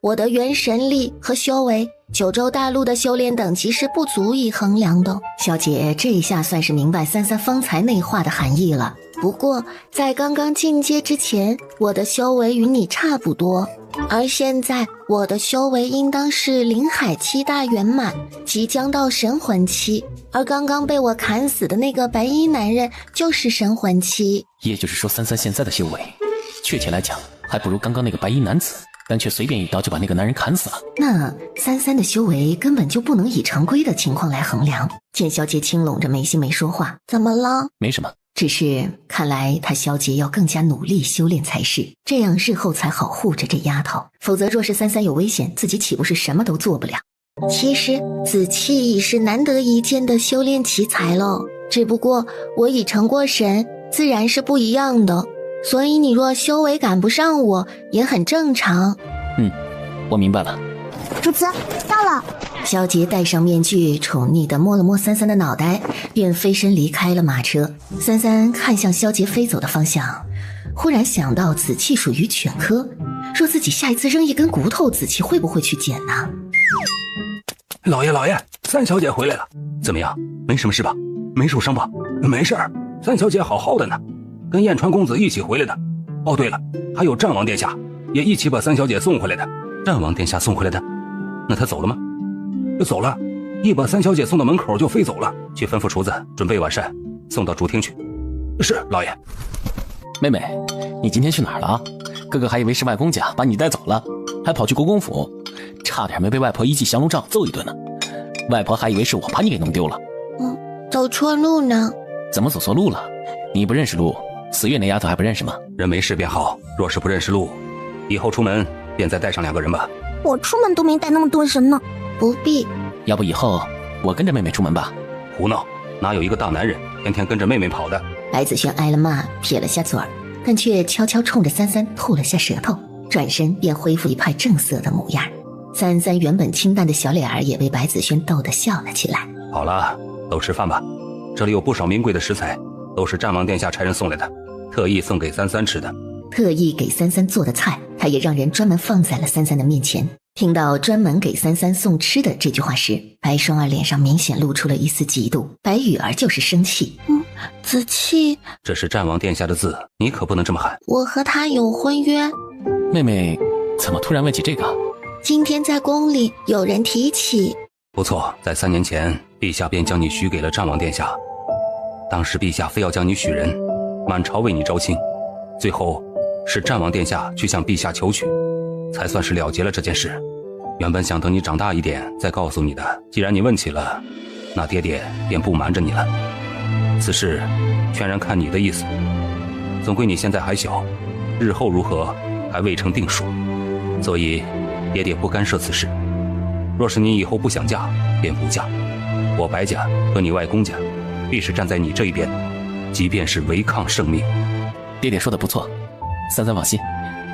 我的元神力和修为，九州大陆的修炼等级是不足以衡量的。小姐这下算是明白33方才那话的含义了。不过在刚刚进阶之前，我的修为与你差不多，而现在我的修为应当是灵海期大圆满，即将到神魂期，而刚刚被我砍死的那个白衣男人就是神魂期。也就是说，33现在的修为，确切来讲，还不如刚刚那个白衣男子，但却随便一刀就把那个男人砍死了。那33的修为根本就不能以常规的情况来衡量。见萧杰轻拢着眉心没说话。怎么了？没什么，只是看来他萧杰要更加努力修炼才是，这样日后才好护着这丫头。否则若是33有危险，自己岂不是什么都做不了？其实子气已是难得一见的修炼奇才了，只不过我已成过神，自然是不一样的。所以你若修为赶不上我，也很正常。我明白了。主子到了。萧杰戴上面具，宠溺地摸了摸33的脑袋，便飞身离开了马车。33看向萧杰飞走的方向，忽然想到紫气属于犬科，若自己下一次扔一根骨头，紫气会不会去捡呢？老爷，三小姐回来了，怎么样？没什么事吧？没受伤吧？没事儿，三小姐好好的呢，跟燕川公子一起回来的。哦，对了，还有战王殿下也一起把三小姐送回来的。战王殿下送回来的？那他走了吗？走了，一把三小姐送到门口就飞走了，去吩咐厨子准备晚膳，送到主厅去。是，老爷。妹妹，你今天去哪儿了啊？哥哥还以为是外公家把你带走了，还跑去国公府，差点没被外婆一记降龙杖揍一顿呢。外婆还以为是我把你给弄丢了。走错路呢？怎么走错路了？你不认识路，4月那丫头还不认识吗？人没事便好，若是不认识路，以后出门便再带上2个人吧。我出门都没带那么多人呢。不必。要不以后我跟着妹妹出门吧？胡闹，哪有一个大男人天天跟着妹妹跑的？白子轩挨了骂，撇了下嘴儿，但却悄悄冲着33吐了下舌头，转身便恢复一派正色的模样。33原本清淡的小脸儿也被白子轩逗得笑了起来。好了，都吃饭吧，这里有不少名贵的食材，都是战王殿下差人送来的，特意送给33吃的。特意给33做的菜，他也让人专门放在了33的面前。听到专门给33送吃的这句话时，白双儿脸上明显露出了一丝嫉妒，白雨儿就是生气。子气，这是战王殿下的字，你可不能这么喊。我和他有婚约。妹妹怎么突然问起这个？今天在宫里有人提起。不错，在3年前，陛下便将你许给了战王殿下。当时陛下非要将你许人，满朝为你招亲，最后是战王殿下去向陛下求娶，才算是了结了这件事。原本想等你长大一点再告诉你的，既然你问起了，那爹爹便不瞒着你了。此事全然看你的意思，总归你现在还小，日后如何还未成定数，所以爹爹不干涉此事。若是你以后不想嫁，便不嫁，我白家和你外公家必是站在你这一边，即便是违抗圣命。爹爹说的不错，33放心，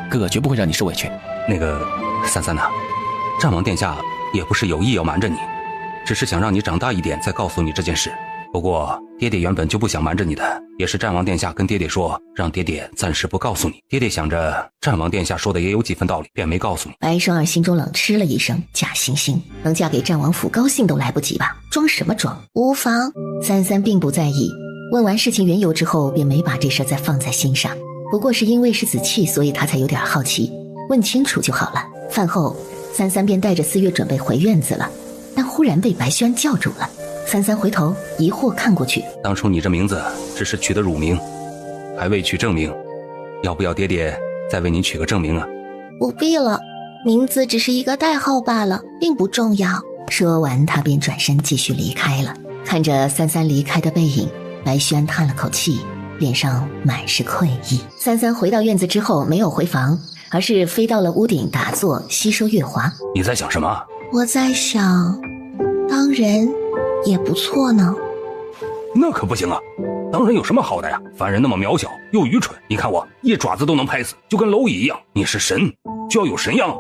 哥哥绝不会让你受委屈。那个33呐，战王殿下也不是有意要瞒着你，只是想让你长大一点再告诉你这件事。不过爹爹原本就不想瞒着你的，也是战王殿下跟爹爹说，让爹爹暂时不告诉你。爹爹想着战王殿下说的也有几分道理，便没告诉你。白双儿心中冷嗤了一声，假惺惺，能嫁给战王府高兴都来不及吧？装什么装？无妨。33并不在意，问完事情缘由之后，便没把这事再放在心上。不过是因为是子气，所以他才有点好奇，问清楚就好了。饭后33便带着4月准备回院子了，但忽然被白轩叫住了。33回头疑惑看过去，当初你这名字只是取的乳名，还未取正名，要不要爹爹再为你取个正名啊？不必了，名字只是一个代号罢了，并不重要。说完他便转身继续离开了。看着33离开的背影，白轩叹了口气，脸上满是愧意。33回到院子之后没有回房，而是飞到了屋顶打坐，吸收月华。你在想什么？我在想，当人也不错呢。那可不行啊！当人有什么好的呀？凡人那么渺小又愚蠢，你看我一爪子都能拍死，就跟蝼蚁一样。你是神，就要有神样。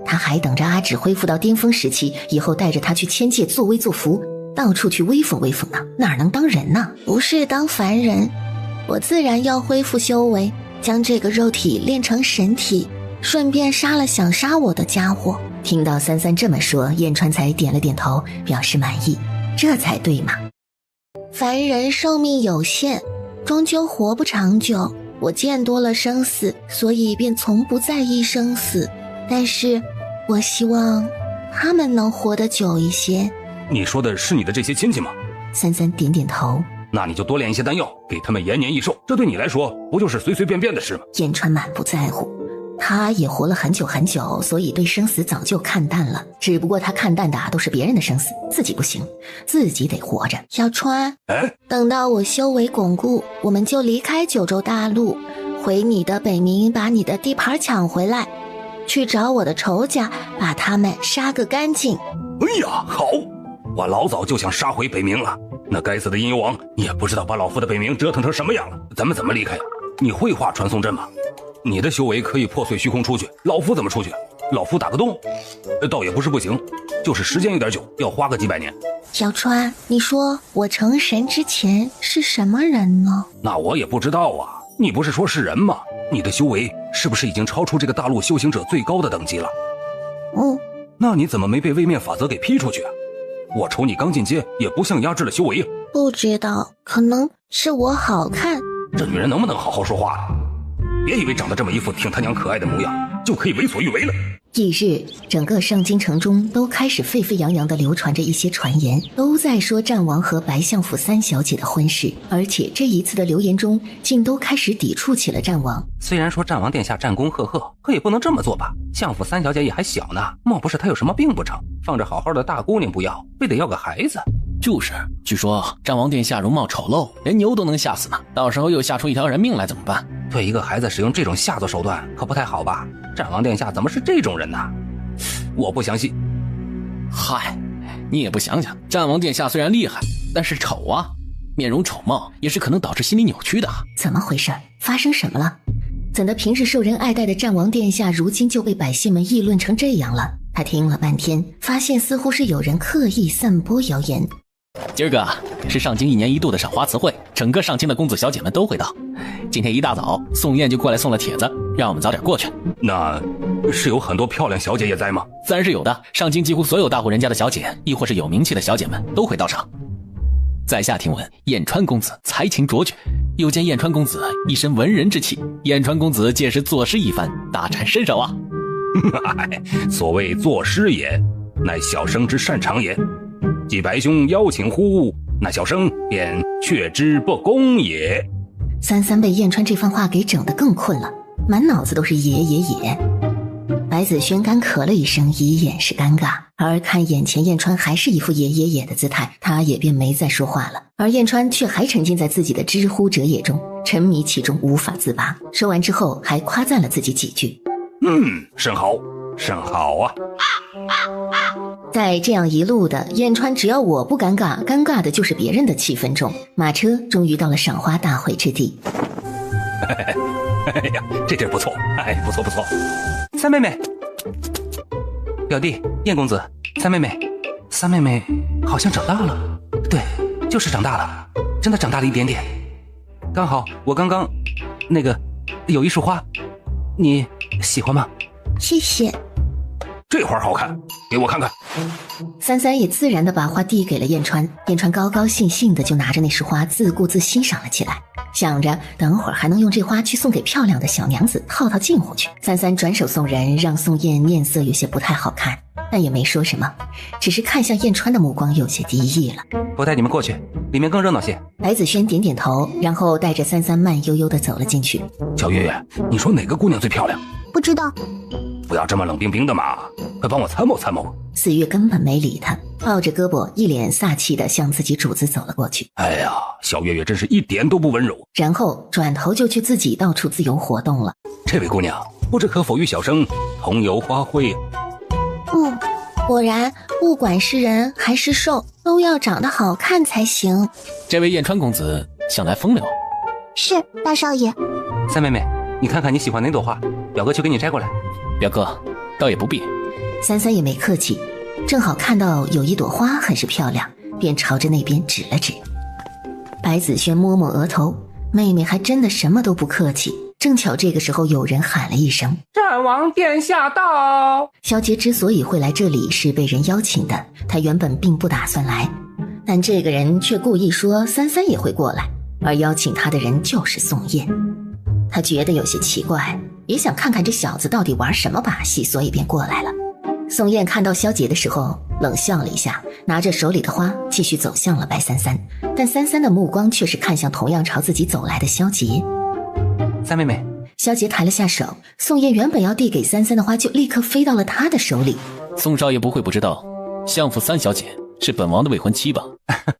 他还等着阿芷恢复到巅峰时期，以后带着他去千界作威作福，到处去威风威风呢，哪能当人呢？不是当凡人，我自然要恢复修为，将这个肉体练成神体，顺便杀了想杀我的家伙。听到三三这么说，燕川才点了点头，表示满意。这才对嘛。凡人寿命有限，终究活不长久。我见多了生死，所以便从不在意生死。但是我希望他们能活得久一些。你说的是你的这些亲戚吗？三三点点头。那你就多炼一些丹药，给他们延年益寿，这对你来说不就是随随便便的事吗？燕川满不在乎，他也活了很久很久，所以对生死早就看淡了。只不过他看淡的都是别人的生死，自己不行，自己得活着。小川，等到我修为巩固，我们就离开九州大陆，回你的北冥，把你的地盘抢回来，去找我的仇家，把他们杀个干净。哎呀，好，我老早就想杀回北冥了。那该死的阴幽王也不知道把老夫的北冥折腾成什么样了。咱们怎么离开呀？你会画传送阵吗？你的修为可以破碎虚空出去，老夫怎么出去？老夫打个洞？倒也不是不行，就是时间有点久，要花个几百年。小川，你说我成神之前是什么人呢？那我也不知道啊。你不是说是人吗？你的修为是不是已经超出这个大陆修行者最高的等级了？那你怎么没被位面法则给劈出去啊？我瞅你刚进阶，也不像压制了修为啊。不知道，可能是我好看。这女人能不能好好说话？别以为长得这么一副挺他娘可爱的模样，就可以为所欲为了。翌日，整个上京城中都开始沸沸扬扬地流传着一些传言，都在说战王和白相府三小姐的婚事，而且这一次的流言中，竟都开始抵触起了战王。虽然说战王殿下战功赫赫，可也不能这么做吧？相府三小姐也还小呢，莫不是她有什么病不成？放着好好的大姑娘不要，非得要个孩子？就是，据说战王殿下容貌丑陋，连牛都能吓死呢，到时候又吓出一条人命来怎么办？对一个孩子使用这种下作手段，可不太好吧？战王殿下怎么是这种人呢？我不相信。嗨，你也不想想，战王殿下虽然厉害，但是丑啊，面容丑貌也是可能导致心理扭曲的。怎么回事？发生什么了？怎的平日受人爱戴的战王殿下，如今就被百姓们议论成这样了？他听了半天，发现似乎是有人刻意散播谣言。今儿个是上京1年1度的赏花词汇，整个上京的公子小姐们都会到。今天一大早，宋燕就过来送了帖子，让我们早点过去。那是有很多漂亮小姐也在吗？自然是有的，上京几乎所有大户人家的小姐，亦或是有名气的小姐们都会到场。在下听闻燕川公子才情卓绝，又见燕川公子一身文人之气，燕川公子届时作诗一番，大展身手啊！所谓作诗也，乃小生之擅长也。既白兄邀请乎，那小生便却之不恭也。三三被燕川这番话给整得更困了，满脑子都是也。白子轩干咳了一声，以掩饰尴尬，而看眼前燕川还是一副也的姿态，他也便没再说话了。而燕川却还沉浸在自己的知乎者也中，沉迷其中无法自拔。说完之后还夸赞了自己几句。甚好，甚好啊！在这样一路的，燕川只要我不尴尬，尴尬的就是别人的气氛中。马车终于到了赏花大会之地。哎呀，这地儿不错，不错。三妹妹，表弟燕公子，三妹妹，三妹妹好像长大了，对，就是长大了，真的长大了一点点。刚好我刚刚那个有一束花，你喜欢吗？谢谢。这花好看，给我看看。三三也自然地把花递给了燕川，燕川高高兴兴地就拿着那束花自顾自欣赏了起来，想着等会儿还能用这花去送给漂亮的小娘子套近乎去。三三转手送人，让宋燕面色有些不太好看，但也没说什么，只是看向燕川的目光有些敌意了。我带你们过去，里面更热闹些。白子轩点点头，然后带着三三慢悠悠地走了进去。小月月，你说哪个姑娘最漂亮？不知道。不要这么冷冰冰的嘛，快帮我参谋参谋。四月根本没理他，抱着胳膊一脸飒气地向自己主子走了过去。哎呀，小月月真是一点都不温柔。然后转头就去自己到处自由活动了。这位姑娘，不知可否与小生同游花卉？果然不管是人还是兽，都要长得好看才行。这位燕川公子向来风流。是，大少爷。三妹妹，你看看你喜欢哪朵花，表哥去给你摘过来。表哥，倒也不必。三三也没客气，正好看到有一朵花很是漂亮，便朝着那边指了指。白子轩摸摸额头，妹妹还真的什么都不客气。正巧这个时候有人喊了一声：战王殿下到。萧杰之所以会来这里是被人邀请的，他原本并不打算来，但这个人却故意说三三也会过来，而邀请他的人就是宋燕。他觉得有些奇怪，也想看看这小子到底玩什么把戏，所以便过来了。宋燕看到萧杰的时候冷笑了一下，拿着手里的花继续走向了白三三，但三三的目光却是看向同样朝自己走来的萧杰。三妹妹，萧杰抬了下手，宋燕原本要递给三三的花就立刻飞到了他的手里。宋少爷不会不知道，相府三小姐是本王的未婚妻吧？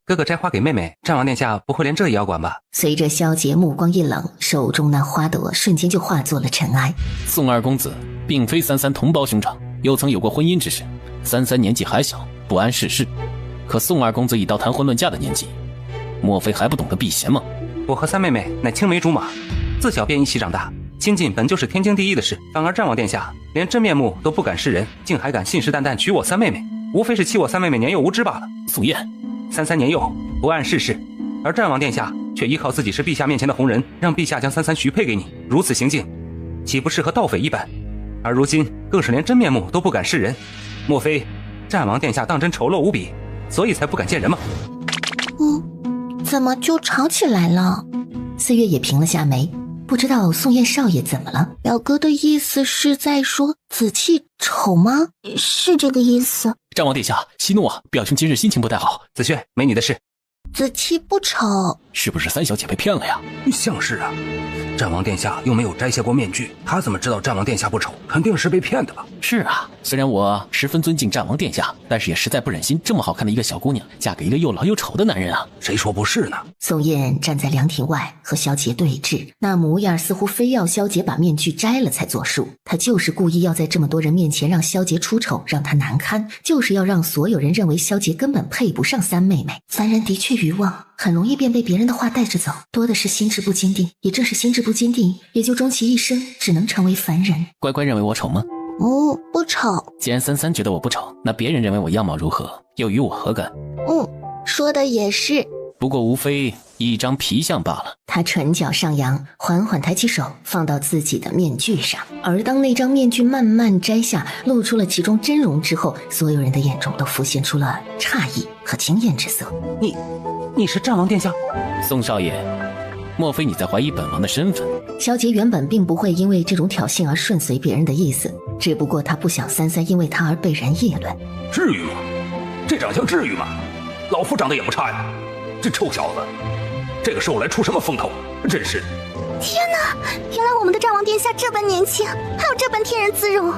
哥哥摘花给妹妹，战王殿下不会连这也要管吧？随着萧杰目光一冷，手中那花朵瞬间就化作了尘埃。宋二公子并非三三同胞兄长，又曾有过婚姻之事。三三年纪还小，不谙世事，可宋二公子已到谈婚论嫁的年纪，莫非还不懂得避嫌吗？我和三妹妹乃青梅竹马，自小便一起长大，亲近本就是天经地义的事。反而战王殿下连真面目都不敢示人，竟还敢信誓旦旦娶我三妹妹，无非是欺我三妹妹年幼无知罢了。宋燕，三三年幼，不谙世事，而战王殿下却依靠自己是陛下面前的红人，让陛下将三三许配给你，如此行径，岂不是和盗匪一般？而如今更是连真面目都不敢示人，莫非战王殿下当真丑陋无比，所以才不敢见人吗？怎么就吵起来了？四月也平了下眉，不知道宋燕少爷怎么了。表哥的意思是在说紫气丑吗？是这个意思。战王殿下息怒啊，表兄今日心情不太好。子轩，没你的事。紫气不丑，是不是三小姐被骗了呀？像是啊，战王殿下又没有摘下过面具，他怎么知道战王殿下不丑？肯定是被骗的吧？是啊，虽然我十分尊敬战王殿下，但是也实在不忍心这么好看的一个小姑娘嫁给一个又老又丑的男人啊！谁说不是呢？宋燕站在凉亭外和萧杰对峙，那模样似乎非要萧杰把面具摘了才作数。他就是故意要在这么多人面前让萧杰出丑，让他难堪，就是要让所有人认为萧杰根本配不上三妹妹。凡人的确愚妄，很容易便被别人的话带着走，多的是心智不坚定，也正是心智不坚定，也就终其一生只能成为凡人。乖乖认为我丑吗？不丑。既然三三觉得我不丑，那别人认为我样貌如何，又与我何干？说的也是。不过无非一张皮相罢了。他唇角上扬，缓缓抬起手放到自己的面具上，而当那张面具慢慢摘下，露出了其中真容之后，所有人的眼中都浮现出了诧异和惊艳之色。你是战王殿下？宋少爷，莫非你在怀疑本王的身份？萧杰原本并不会因为这种挑衅而顺随别人的意思，只不过他不想三三因为他而被人议论。至于吗？这长相至于吗？老夫长得也不差呀，这臭小子，这个时候来出什么风头？真是！天哪，原来我们的战王殿下这般年轻，还有这般天然姿容。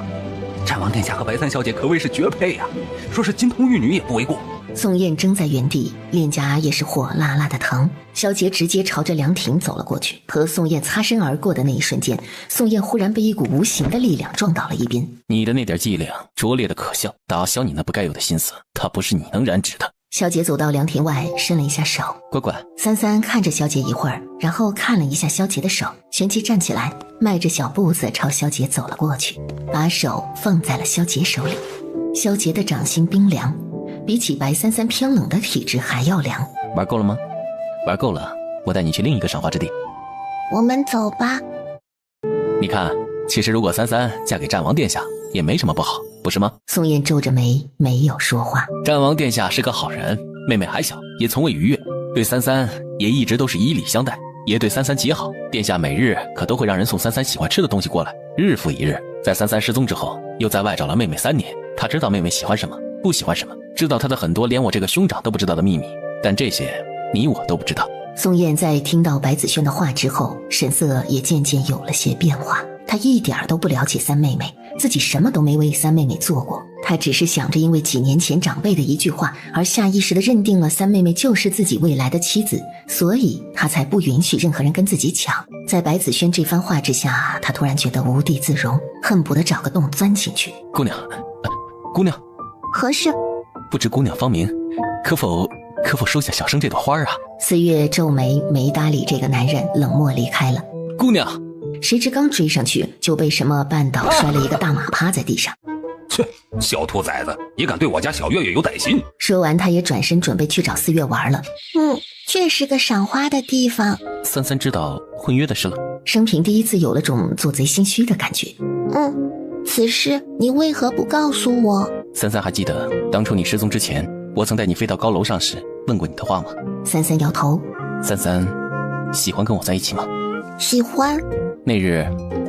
战王殿下和白三小姐可谓是绝配呀，说是金童玉女也不为过。宋燕怔在原地，脸颊也是火辣辣的疼。萧杰直接朝着凉亭走了过去，和宋燕擦身而过的那一瞬间，宋燕忽然被一股无形的力量撞倒了一边。你的那点伎俩拙劣的可笑，打消你那不该有的心思，它不是你能染指的。萧杰走到凉亭外，伸了一下手。乖乖。三三看着萧杰一会儿，然后看了一下萧杰的手，旋即站起来，迈着小步子朝萧杰走了过去，把手放在了萧杰手里。萧杰的掌心冰凉，比起白三三偏冷的体质还要凉。玩够了吗？玩够了，我带你去另一个赏花之地。我们走吧。你看，其实如果三三嫁给战王殿下也没什么不好，不是吗？宋燕皱着眉没有说话。战王殿下是个好人，妹妹还小，也从未逾越，对三三也一直都是以礼相待，也对三三极好。殿下每日可都会让人送三三喜欢吃的东西过来，日复一日。在三三失踪之后，又在外找了妹妹3年，他知道妹妹喜欢什么，不喜欢什么，知道她的很多连我这个兄长都不知道的秘密，但这些你我都不知道。宋燕在听到白子轩的话之后，神色也渐渐有了些变化。她一点都不了解三妹妹，自己什么都没为三妹妹做过，她只是想着因为几年前长辈的一句话而下意识地认定了三妹妹就是自己未来的妻子，所以她才不允许任何人跟自己抢。在白子轩这番话之下，她突然觉得无地自容，恨不得找个洞钻进去。姑娘，姑娘，何事？不知姑娘芳名，可否收下小生这朵花啊？四月皱眉没搭理这个男人，冷漠离开了。姑娘，谁知刚追上去就被什么绊倒，摔了一个大马趴在地上。切，小兔崽子也敢对我家小月月有歹心！说完，他也转身准备去找四月玩了。这是个赏花的地方。三三知道婚约的事了，生平第一次有了种做贼心虚的感觉。此事你为何不告诉我？三三还记得当初你失踪之前，我曾带你飞到高楼上时问过你的话吗？三三摇头。三三喜欢跟我在一起吗？喜欢。那日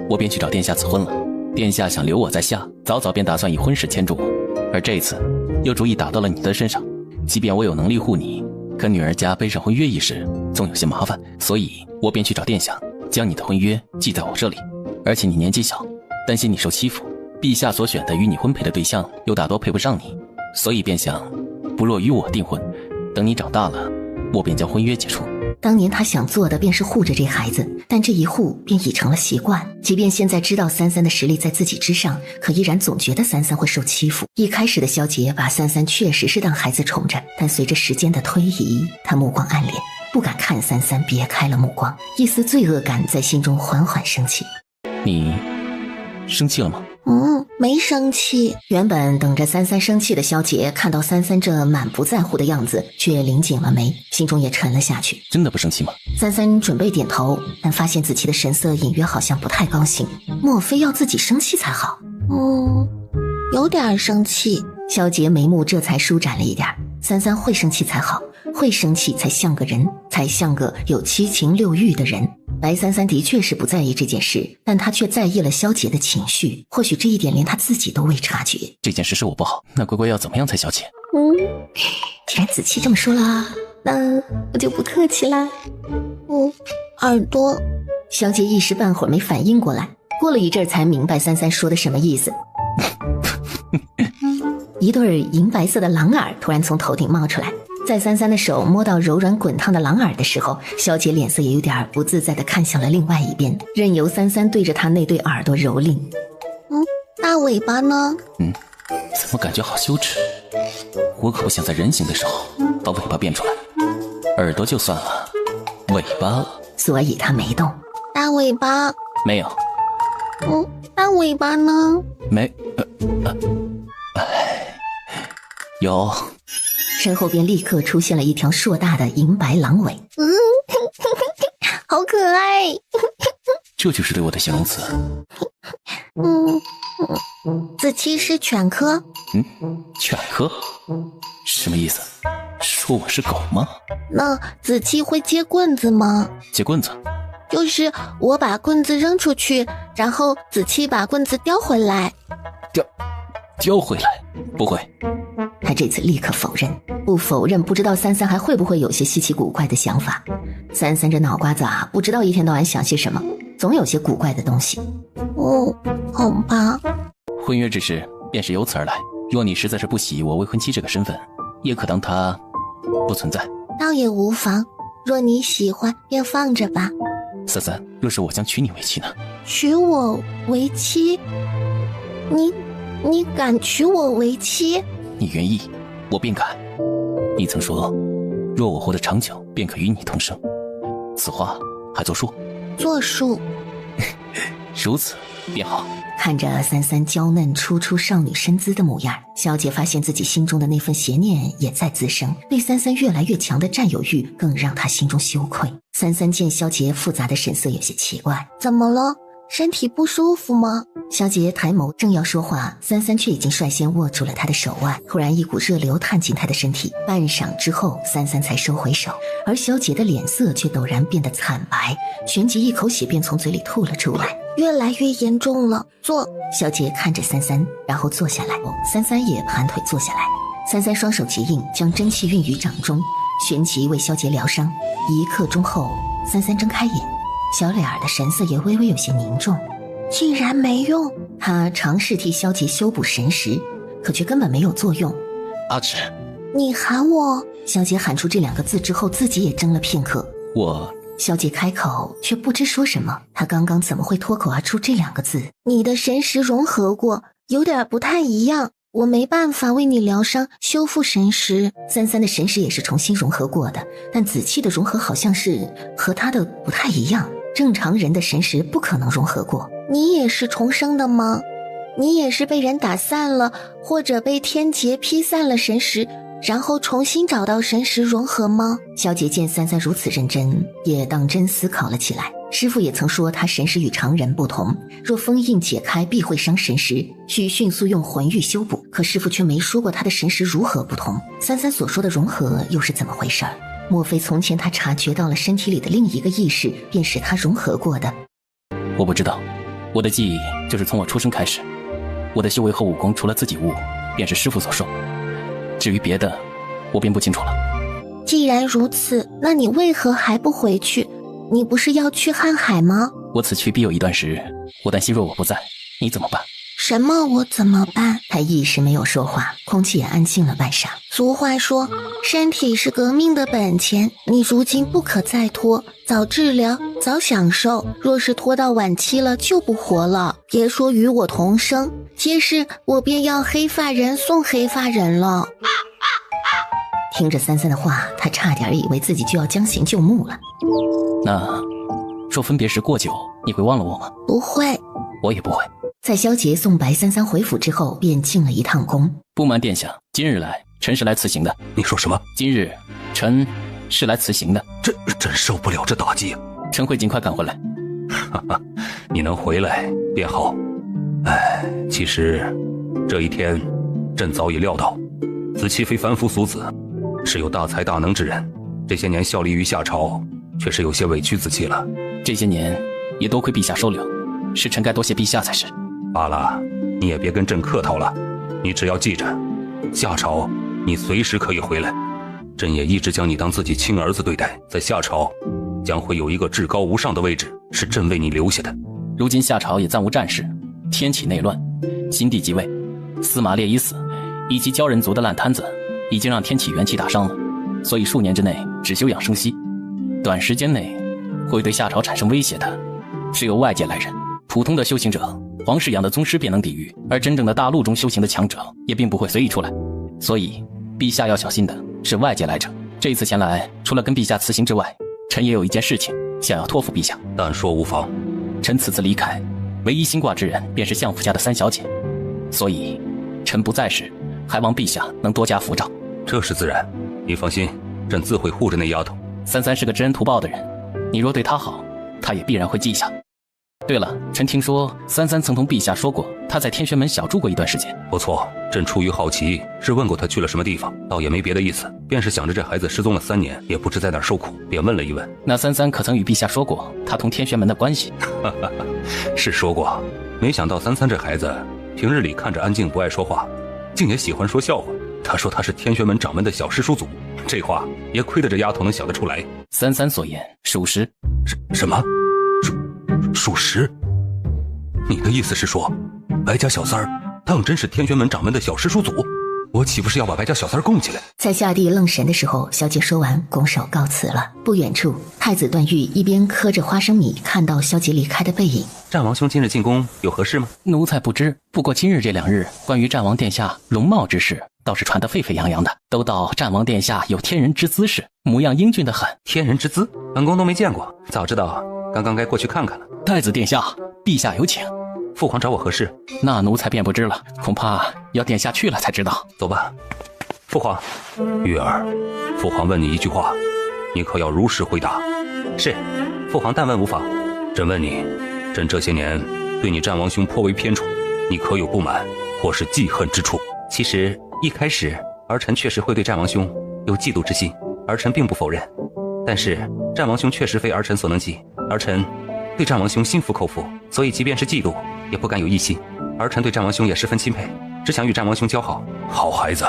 我便去找殿下辞婚了，殿下想留我在下，早早便打算以婚事牵住我，而这次又主意打到了你的身上。即便我有能力护你，可女儿家背上婚约一事总有些麻烦，所以我便去找殿下，将你的婚约记在我这里。而且你年纪小，担心你受欺负，陛下所选的与你婚配的对象又大多配不上你，所以便想不若与我订婚，等你长大了，我便将婚约解除。当年他想做的便是护着这孩子，但这一护便已成了习惯。即便现在知道三三的实力在自己之上，可依然总觉得三三会受欺负。一开始的萧杰把三三确实是当孩子宠着，但随着时间的推移，他目光暗敛，不敢看三三，别开了目光，一丝罪恶感在心中缓缓升起。你生气了吗？没生气。原本等着三三生气的萧杰看到三三这满不在乎的样子，却拧紧了眉，心中也沉了下去。真的不生气吗？三三准备点头，但发现子期的神色隐约好像不太高兴，莫非要自己生气才好？有点生气。萧杰眉目这才舒展了一点。三三会生气才好，会生气才像个人，才像个有七情六欲的人。白三三的确是不在意这件事，但他却在意了萧杰的情绪，或许这一点连他自己都未察觉。这件事是我不好，那乖乖要怎么样才消解？既然子期这么说了，那我就不客气啦。耳朵。萧杰一时半会儿没反应过来，过了一阵才明白三三说的什么意思。一对银白色的狼耳突然从头顶冒出来，在三三的手摸到柔软滚烫的狼耳的时候，萧杰脸色也有点不自在地看向了另外一边，任由三三对着他那对耳朵蹂躏。大尾巴呢？怎么感觉好羞耻？我可不想在人形的时候把尾巴变出来。耳朵就算了，尾巴……所以他没动。大尾巴没有。大尾巴呢？没。有。身后便立刻出现了一条硕大的银白狼尾。好可爱。这就是对我的形容词。子期是犬科。犬科？什么意思？说我是狗吗？那子期会接棍子吗？接棍子？就是我把棍子扔出去，然后子期把棍子叼回来。叼回来？不会。他这次立刻否认，不否认不知道三三还会不会有些稀奇古怪的想法。三三这脑瓜子啊，不知道一天到晚想些什么，总有些古怪的东西。好吧。婚约之事便是由此而来，若你实在是不喜我未婚妻这个身份，也可当它不存在。倒也无妨，若你喜欢便放着吧。三三，若是我将娶你为妻呢？娶我为妻？你敢娶我为妻？你愿意，我便敢。你曾说，若我活得长久，便可与你同生。此话还作数？作数。如此便好。看着三三娇嫩初出少女身姿的模样，萧杰发现自己心中的那份邪念也在滋生，对三三越来越强的占有欲更让他心中羞愧。三三见萧杰复杂的神色有些奇怪，怎么了？身体不舒服吗？萧杰抬眸正要说话，三三却已经率先握住了他的手腕，突然一股热流探进他的身体，半晌之后三三才收回手，而萧杰的脸色却陡然变得惨白，旋即一口血便从嘴里吐了出来。越来越严重了，坐。萧杰看着三三，然后坐下来，三三也盘腿坐下来，三三双手结印，将真气运于掌中，旋即为萧杰疗伤。一刻钟后，三三睁开眼，小脸儿的神色也微微有些凝重。竟然没用。他尝试替萧杰修补神识，可却根本没有作用。阿芷，你喊我。萧杰喊出这2个字之后，自己也怔了片刻。我。萧杰开口却不知说什么，他刚刚怎么会脱口而出这2个字？你的神识融合过，有点不太一样，我没办法为你疗伤修复神识。33的神识也是重新融合过的，但紫气的融合好像是和他的不太一样，正常人的神识不可能融合过。你也是重生的吗？你也是被人打散了，或者被天劫劈散了神识，然后重新找到神识融合吗？萧杰见33如此认真，也当真思考了起来。师父也曾说他神识与常人不同，若封印解开必会伤神识，需迅速用魂玉修补。可师父却没说过他的神识如何不同。33所说的融合又是怎么回事？莫非从前他察觉到了身体里的另一个意识，便使他融合过的？我不知道，我的记忆就是从我出生开始，我的修为和武功除了自己悟，便是师父所授。至于别的，我便不清楚了。既然如此，那你为何还不回去？你不是要去瀚海吗？我此去必有一段时，我担心若我不在，你怎么办？什么我怎么办？他一时没有说话，空气也安静了半晌。俗话说，身体是革命的本钱，你如今不可再拖，早治疗，早享受。若是拖到晚期了，就不活了。别说与我同生，届时我便要黑发人送黑发人了。听着33的话，他差点以为自己就要将行就木了。那若分别时过久，你会忘了我吗？不会。我也不会。在萧杰送白33回府之后，便进了一趟宫。不瞒殿下，今日来，臣是来辞行的。你说什么？今日臣是来辞行的。真受不了这打击。臣会尽快赶回来。哈哈，你能回来便好。其实这一天，朕早已料到，子期非凡夫俗子，是有大才大能之人。这些年效力于夏朝，确实有些委屈子期了。这些年也多亏陛下收留，是臣该多谢陛下才是。罢了，你也别跟朕客套了。你只要记着，夏朝你随时可以回来。朕也一直将你当自己亲儿子对待，在夏朝将会有一个至高无上的位置，是朕为你留下的。如今夏朝也暂无战事，天起内乱，新帝即位，司马烈已死，以及鲛人族的烂摊子已经让天启元气打伤了，所以数年之内只休养生息。短时间内会对夏朝产生威胁的，是由外界来人。普通的修行者，皇室养的宗师便能抵御，而真正的大陆中修行的强者也并不会随意出来。所以陛下要小心的是外界来者。这一次前来，除了跟陛下辞行之外，臣也有一件事情想要托付陛下。但说无妨。臣此次离开，唯一心挂之人便是相府家的3小姐，所以臣不在时，还望陛下能多加扶照。这是自然，你放心，朕自会护着那丫头。33是个知恩图报的人，你若对她好，她也必然会记下。对了，臣听说33曾同陛下说过，他在天玄门小住过一段时间。不错，朕出于好奇，是问过他去了什么地方，倒也没别的意思，便是想着这孩子失踪了3年，也不知在哪儿受苦，便问了一问。那33可曾与陛下说过他同天玄门的关系？是说过，没想到33这孩子平日里看着安静不爱说话，竟也喜欢说笑话。他说他是天玄门掌门的小师叔祖，这话也亏得这丫头能想得出来。33所言属实。什么？属实？你的意思是说，白家小三儿当真是天玄门掌门的小师叔祖？我岂不是要把白家小三儿供起来？在下帝愣神的时候，小姐说完拱手告辞了。不远处，太子段誉一边嗑着花生米，看到萧杰离开的背影。战王兄今日进宫有何事吗？奴才不知，不过今日这2日，关于战王殿下容貌之事倒是传得沸沸扬扬的，都道战王殿下有天人之姿势，模样英俊得很。天人之姿，本宫都没见过，早知道刚刚该过去看看了。太子殿下，陛下有请。父皇找我何事？那奴才便不知了，恐怕要殿下去了才知道。走吧。父皇，玉儿，父皇问你一句话，你可要如实回答。是，父皇但问无妨。朕问你，朕这些年对你战王兄颇为偏宠，你可有不满或是记恨之处？其实一开始儿臣确实会对战王兄有嫉妒之心，儿臣并不否认。但是战王兄确实非儿臣所能及，儿臣对战王兄心服口服，所以即便是嫉妒也不敢有异心。儿臣对战王兄也十分钦佩，只想与战王兄交好。好孩子，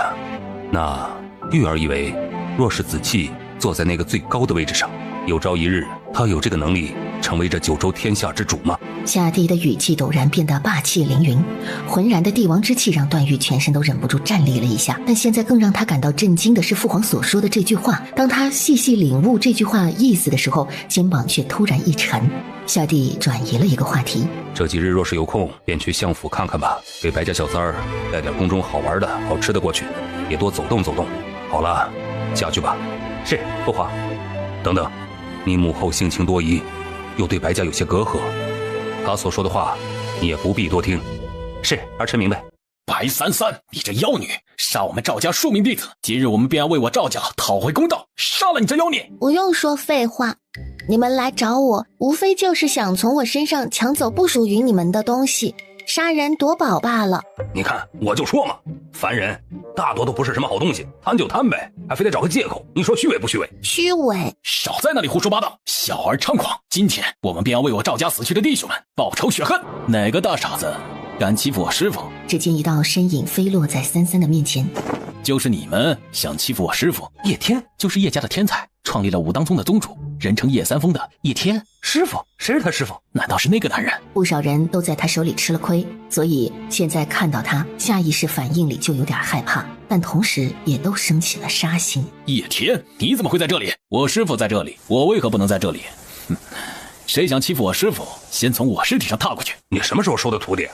那玉儿以为，若是子期坐在那个最高的位置上，有朝一日他有这个能力成为这九州天下之主吗？夏帝的语气陡然变得霸气凌云，浑然的帝王之气让段誉全身都忍不住站立了一下。但现在更让他感到震惊的是父皇所说的这句话。当他细细领悟这句话意思的时候，肩膀却突然一沉。夏帝转移了一个话题：这几日若是有空，便去相府看看吧，给白家小三儿带点宫中好玩的好吃的过去，也多走动走动。好了，下去吧。是，父皇。等等，你母后性情多疑，又对白家有些隔阂，她所说的话你也不必多听。是，儿臣明白。白三三，你这妖女，杀我们赵家数名弟子，今日我们便要为我赵家讨回公道，杀了你这妖孽！不用说废话，你们来找我，无非就是想从我身上抢走不属于你们的东西，杀人夺宝罢了。你看，我就说嘛，凡人大多都不是什么好东西，贪就贪呗，还非得找个借口，你说虚伪不虚伪？虚伪！少在那里胡说八道，小儿猖狂！今天我们便要为我赵家死去的弟兄们报仇雪恨，哪个大傻子敢欺负我师父？只见一道身影飞落在三三的面前。就是你们想欺负我师父叶天，就是叶家的天才，创立了武当宗的宗主，人称叶三丰的叶天。师父？谁是他师父？难道是那个男人？不少人都在他手里吃了亏，所以现在看到他，下意识反应里就有点害怕，但同时也都生起了杀心。叶天，你怎么会在这里？我师父在这里，我为何不能在这里？谁想欺负我师父，先从我尸体上踏过去。你什么时候收的徒弟？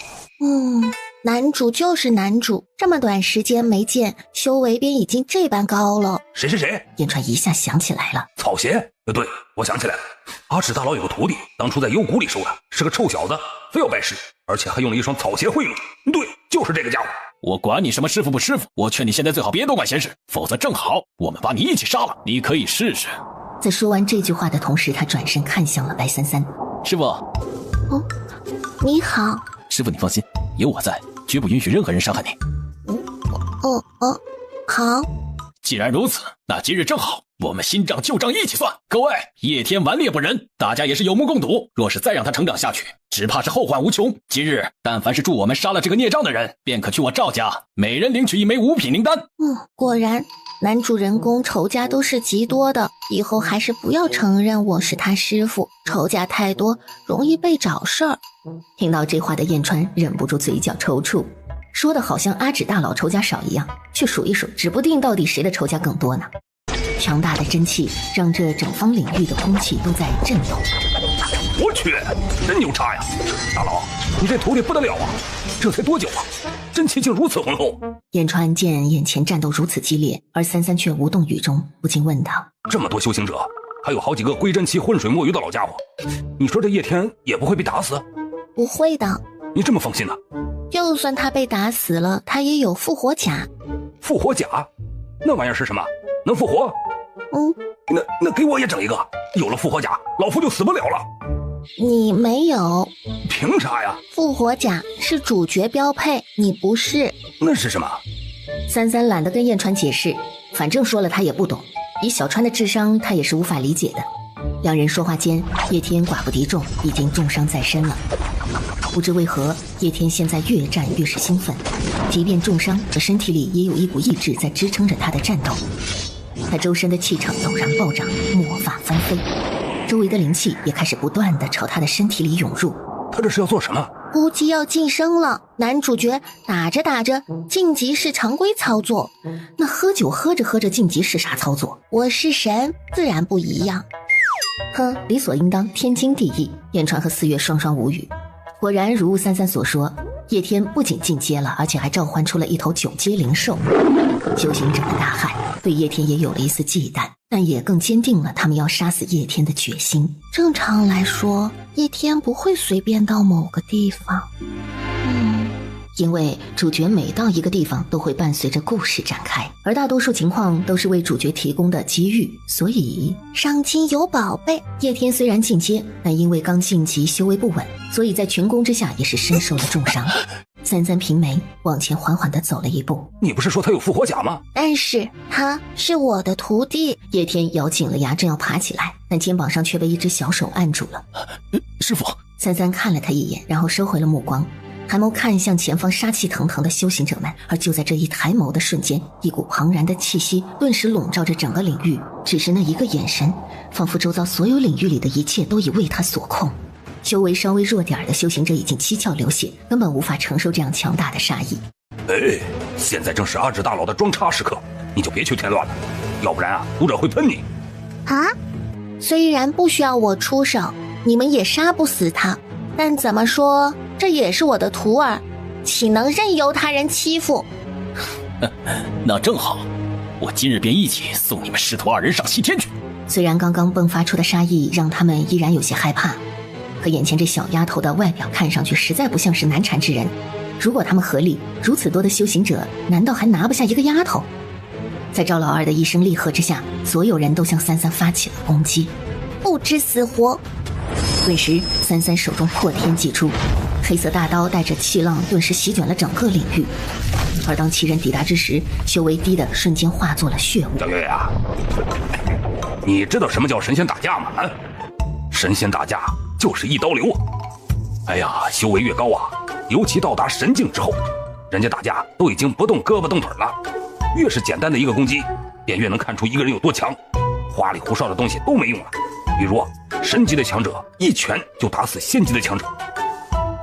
男主就是男主，这么短时间没见，修为便已经这般高了。谁？燕川一下想起来了，草鞋。对，我想起来了，阿史大佬有个徒弟，当初在幽谷里收的，是个臭小子，非要拜师，而且还用了一双草鞋贿赂。对，就是这个家伙。我管你什么师傅不师傅，我劝你现在最好别多管闲事，否则正好我们把你一起杀了。你可以试试。在说完这句话的同时，他转身看向了白三三。师傅。你好。师傅你放心，有我在，绝不允许任何人伤害你。好。既然如此，那今日正好，我们新账旧账一起算。各位，叶天顽劣不仁，大家也是有目共睹，若是再让他成长下去，只怕是后患无穷。今日但凡是助我们杀了这个孽障的人，便可去我赵家每人领取一枚五品灵丹。果然男主人公仇家都是极多的，以后还是不要承认我是他师父，仇家太多容易被找事儿。听到这话的燕川忍不住嘴角抽搐，说的好像阿芷大佬仇家少一样，去数一数，指不定到底谁的仇家更多呢。强大的真气让这整方领域的空气都在震动。我去，真牛叉呀！大佬，你这徒弟不得了啊！这才多久啊，真气竟如此浑厚。燕川见眼前战斗如此激烈，而三三却无动于衷，不禁问道：这么多修行者，还有好几个归真期浑水摸鱼的老家伙，你说这叶天也不会被打死？不会的。你这么放心呢？就算他被打死了，他也有复活甲。复活甲？那玩意儿是什么？能复活？那给我也整一个，有了复活甲，老夫就死不了了。你没有。凭啥呀？复活甲是主角标配，你不是。那是什么？三三懒得跟燕川解释，反正说了他也不懂，以小川的智商他也是无法理解的。两人说话间，叶天寡不敌众，已经重伤在身了。不知为何，叶天现在越战越是兴奋，即便重伤，可身体里也有一股意志在支撑着他的战斗。他周身的气场陡然暴涨，魔法翻飞，周围的灵气也开始不断地朝他的身体里涌入。他这是要做什么？估计要晋升了。男主角打着打着晋级是常规操作，那喝酒喝着喝着晋级是啥操作？我是神，自然不一样。哼，理所应当，天经地义。燕川和四月双双无语。果然如三三所说，叶天不仅进阶了，而且还召唤出了一头9阶灵兽。修行者的大骇对叶天也有了一丝忌惮，但也更坚定了他们要杀死叶天的决心。正常来说，叶天不会随便到某个地方。因为主角每到一个地方都会伴随着故事展开，而大多数情况都是为主角提供的机遇，所以赏金有宝贝。叶天虽然进阶，但因为刚晋级修为不稳，所以在群攻之下也是身受了重伤。三三平眉往前缓缓地走了一步。你不是说他有复活甲吗？但是他是我的徒弟。叶天咬紧了牙正要爬起来，但肩膀上却被一只小手按住了。师父。三三看了他一眼，然后收回了目光。抬眸看向前方杀气腾腾的修行者们，而就在这一抬眸的瞬间，一股庞然的气息顿时笼罩着整个领域。只是那一个眼神，仿佛周遭所有领域里的一切都已为他所控。修为稍微弱点的修行者已经七窍流血，根本无法承受这样强大的杀意。现在正是阿芷大佬的装叉时刻，你就别去添乱了，要不然读者会喷你。虽然不需要我出手，你们也杀不死他，但怎么说，这也是我的徒儿，岂能任由他人欺负？那正好，我今日便一起送你们师徒2人上西天去。虽然刚刚迸发出的杀意让他们依然有些害怕，可眼前这小丫头的外表看上去实在不像是难缠之人。如果他们合力，如此多的修行者，难道还拿不下一个丫头？在赵老二的一声厉喝之下，所有人都向33发起了攻击，不知死活。顿时33手中破天祭出，黑色大刀带着气浪顿时席卷了整个领域。而当其人抵达之时，修为低的瞬间化作了血雾。小月呀，你知道什么叫神仙打架吗？神仙打架就是一刀流。修为越高尤其到达神境之后，人家打架都已经不动胳膊动腿了。越是简单的一个攻击，便越能看出一个人有多强。花里胡哨的东西都没用了。比如神级的强者一拳就打死仙级的强者，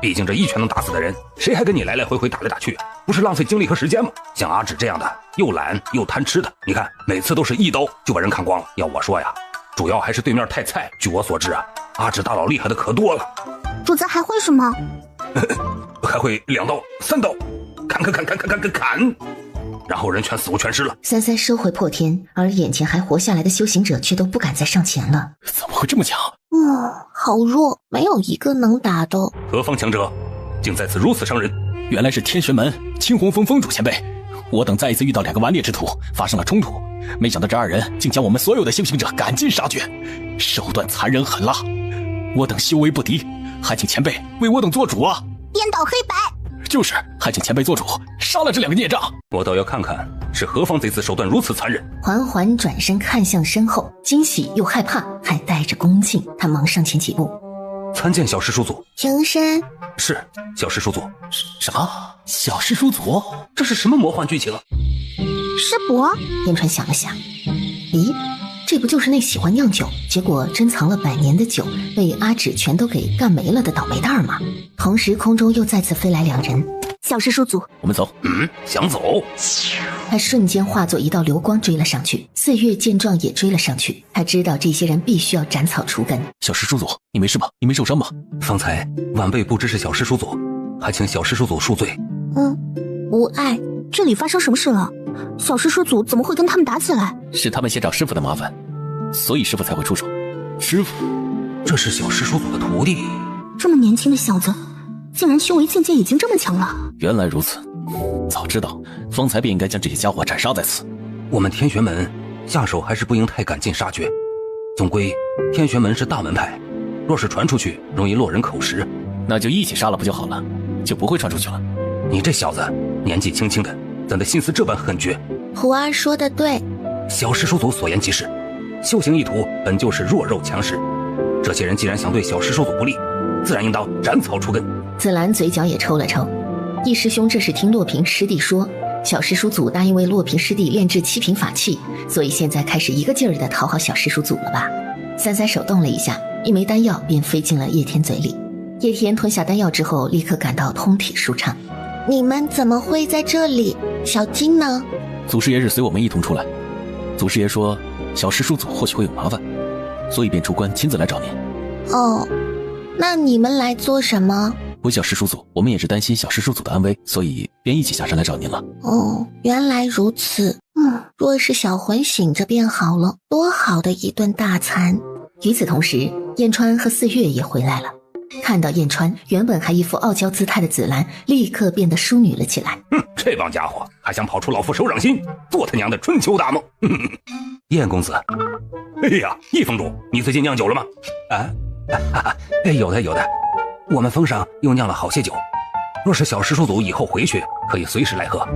毕竟这一拳能打死的人，谁还跟你来来回回打来打去不是浪费精力和时间吗？像阿芷这样的又懒又贪吃的，你看每次都是一刀就把人砍光了。要我说呀，主要还是对面太菜。据我所知阿芷大佬厉害的可多了。主子还会什么？还会2刀3刀，砍，然后人全死无全尸了。33收回破天，而眼前还活下来的修行者却都不敢再上前了。怎么会这么强？好弱，没有一个能打的。何方强者竟在此如此伤人？原来是天玄门青红峰峰主前辈。我等再一次遇到2个顽劣之徒，发生了冲突，没想到这2人竟将我们所有的修行者赶尽杀绝，手段残忍狠辣。我等修为不敌，还请前辈为我等做主啊！颠倒黑白。就是还请前辈做主，杀了这2个孽障。我倒要看看是何方贼子手段如此残忍。缓缓转身看向身后，惊喜又害怕，还带着恭敬。他忙上前几步，参见小师叔祖。平身。是小师叔祖。什么？小师叔祖？这是什么魔幻剧情？师伯。燕川想了想，咦，这不就是那喜欢酿酒，结果珍藏了100年的酒被阿芷全都给干没了的倒霉蛋吗？同时空中又再次飞来2人。小师叔祖，我们走。想走？他瞬间化作一道流光追了上去。四月见状也追了上去，他知道这些人必须要斩草除根。小师叔祖，你没事吧？你没受伤吧？方才晚辈不知是小师叔祖，还请小师叔祖恕罪。无碍。这里发生什么事了？小师叔祖怎么会跟他们打起来？是他们先找师傅的麻烦，所以师傅才会出手。师傅？这是小师叔祖的徒弟。这么年轻的小子，竟然修为境界已经这么强了。原来如此，早知道方才便应该将这些家伙斩杀在此。我们天玄门下手还是不应太赶尽杀绝，总归天玄门是大门派，若是传出去容易落人口实。那就一起杀了不就好了，就不会传出去了。你这小子年纪轻轻的，怎的心思这般狠绝？徒儿说的对，小师叔祖所言极是，修行一途本就是弱肉强食，这些人既然想对小师叔祖不利，自然应当斩草除根。紫兰嘴角也抽了抽，易师兄这是听洛平师弟说，小师叔祖答应为洛平师弟炼制7品法器，所以现在开始一个劲儿的讨好小师叔祖了吧？33手动了一下，一枚丹药便飞进了叶天嘴里。叶天吞下丹药之后，立刻感到通体舒畅。你们怎么会在这里？小金呢？祖师爷是随我们一同出来。祖师爷说小师叔祖或许会有麻烦，所以便出关亲自来找您。哦，那你们来做什么？回小师叔祖，我们也是担心小师叔祖的安危，所以便一起下山来找您了。哦，原来如此。若是小魂醒着便好了，多好的一顿大餐。与此同时，燕川和四月也回来了。看到燕川，原本还一副傲娇姿态的紫兰立刻变得淑女了起来。这帮家伙还想跑出老夫手掌心，做他娘的春秋大梦。燕公子，哎呀，易峰主，你最近酿酒了吗？有的，我们峰上又酿了好些酒，若是小师叔祖以后回去，可以随时来喝。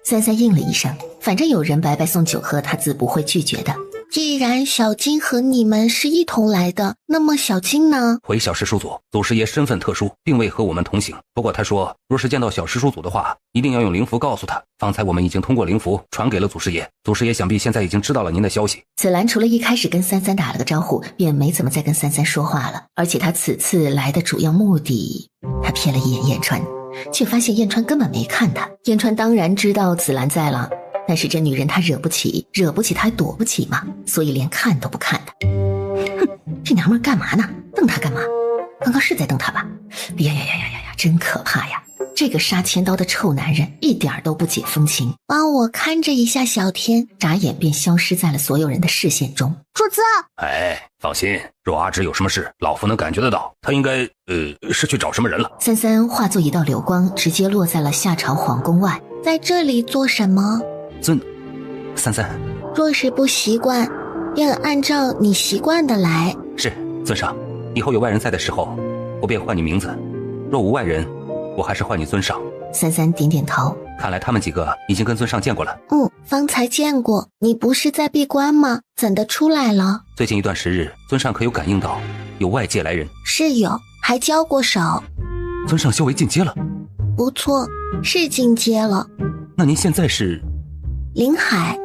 33应了一声，反正有人白白送酒喝，他自不会拒绝的。既然小金和你们是一同来的，那么小金呢？回小师叔组，祖师爷身份特殊，并未和我们同行。不过他说，若是见到小师叔组的话，一定要用灵符告诉他。方才我们已经通过灵符传给了祖师爷，祖师爷想必现在已经知道了您的消息。紫兰除了一开始跟三三打了个招呼，便没怎么再跟三三说话了。而且他此次来的主要目的，他瞥了一眼燕川，却发现燕川根本没看他。燕川当然知道紫兰在了，但是这女人她惹不起她还躲不起嘛，所以连看都不看她。哼，这娘们干嘛呢？瞪她干嘛？刚刚是在瞪她吧？呀，真可怕呀！这个杀千刀的臭男人一点都不解风情。帮我看着一下小天，眨眼便消失在了所有人的视线中。主子，哎，放心，若阿直有什么事，老夫能感觉得到，他应该是去找什么人了。三三化作一道流光，直接落在了夏朝皇宫外。在这里做什么？三三，若是不习惯，便按照你习惯的来。是，尊上。以后有外人在的时候，我便唤你名字；若无外人，我还是唤你尊上。三三点点头。看来他们几个已经跟尊上见过了。方才见过。你不是在闭关吗？怎的出来了？最近一段时日，尊上可有感应到有外界来人？是有，还交过手。尊上修为进阶了？不错，是进阶了。那您现在是？临海。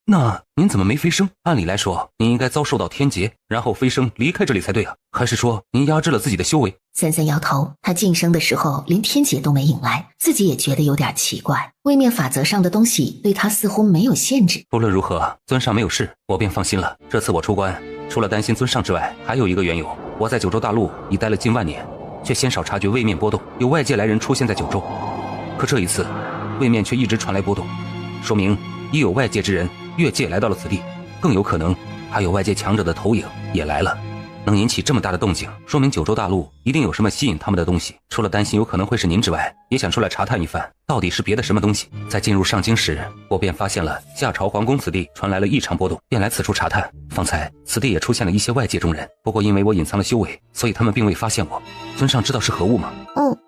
那您怎么没飞升？按理来说，您应该遭受到天劫，然后飞升离开这里才对啊。还是说您压制了自己的修为？三三摇头，他晋升的时候连天劫都没引来，自己也觉得有点奇怪。位面法则上的东西对他似乎没有限制。不论如何，尊上没有事，我便放心了。这次我出关，除了担心尊上之外，还有一个缘由。我在九州大陆已待了近万年，却鲜少察觉位面波动，有外界来人出现在九州。可这一次，位面却一直传来波动，说明已有外界之人越界来到了此地，更有可能还有外界强者的投影也来了。能引起这么大的动静，说明九州大陆一定有什么吸引他们的东西。除了担心有可能会是您之外，也想出来查探一番，到底是别的什么东西。在进入上京时，我便发现了夏朝皇宫此地传来了异常波动，便来此处查探。方才此地也出现了一些外界中人，不过因为我隐藏了修为，所以他们并未发现我。尊上知道是何物吗？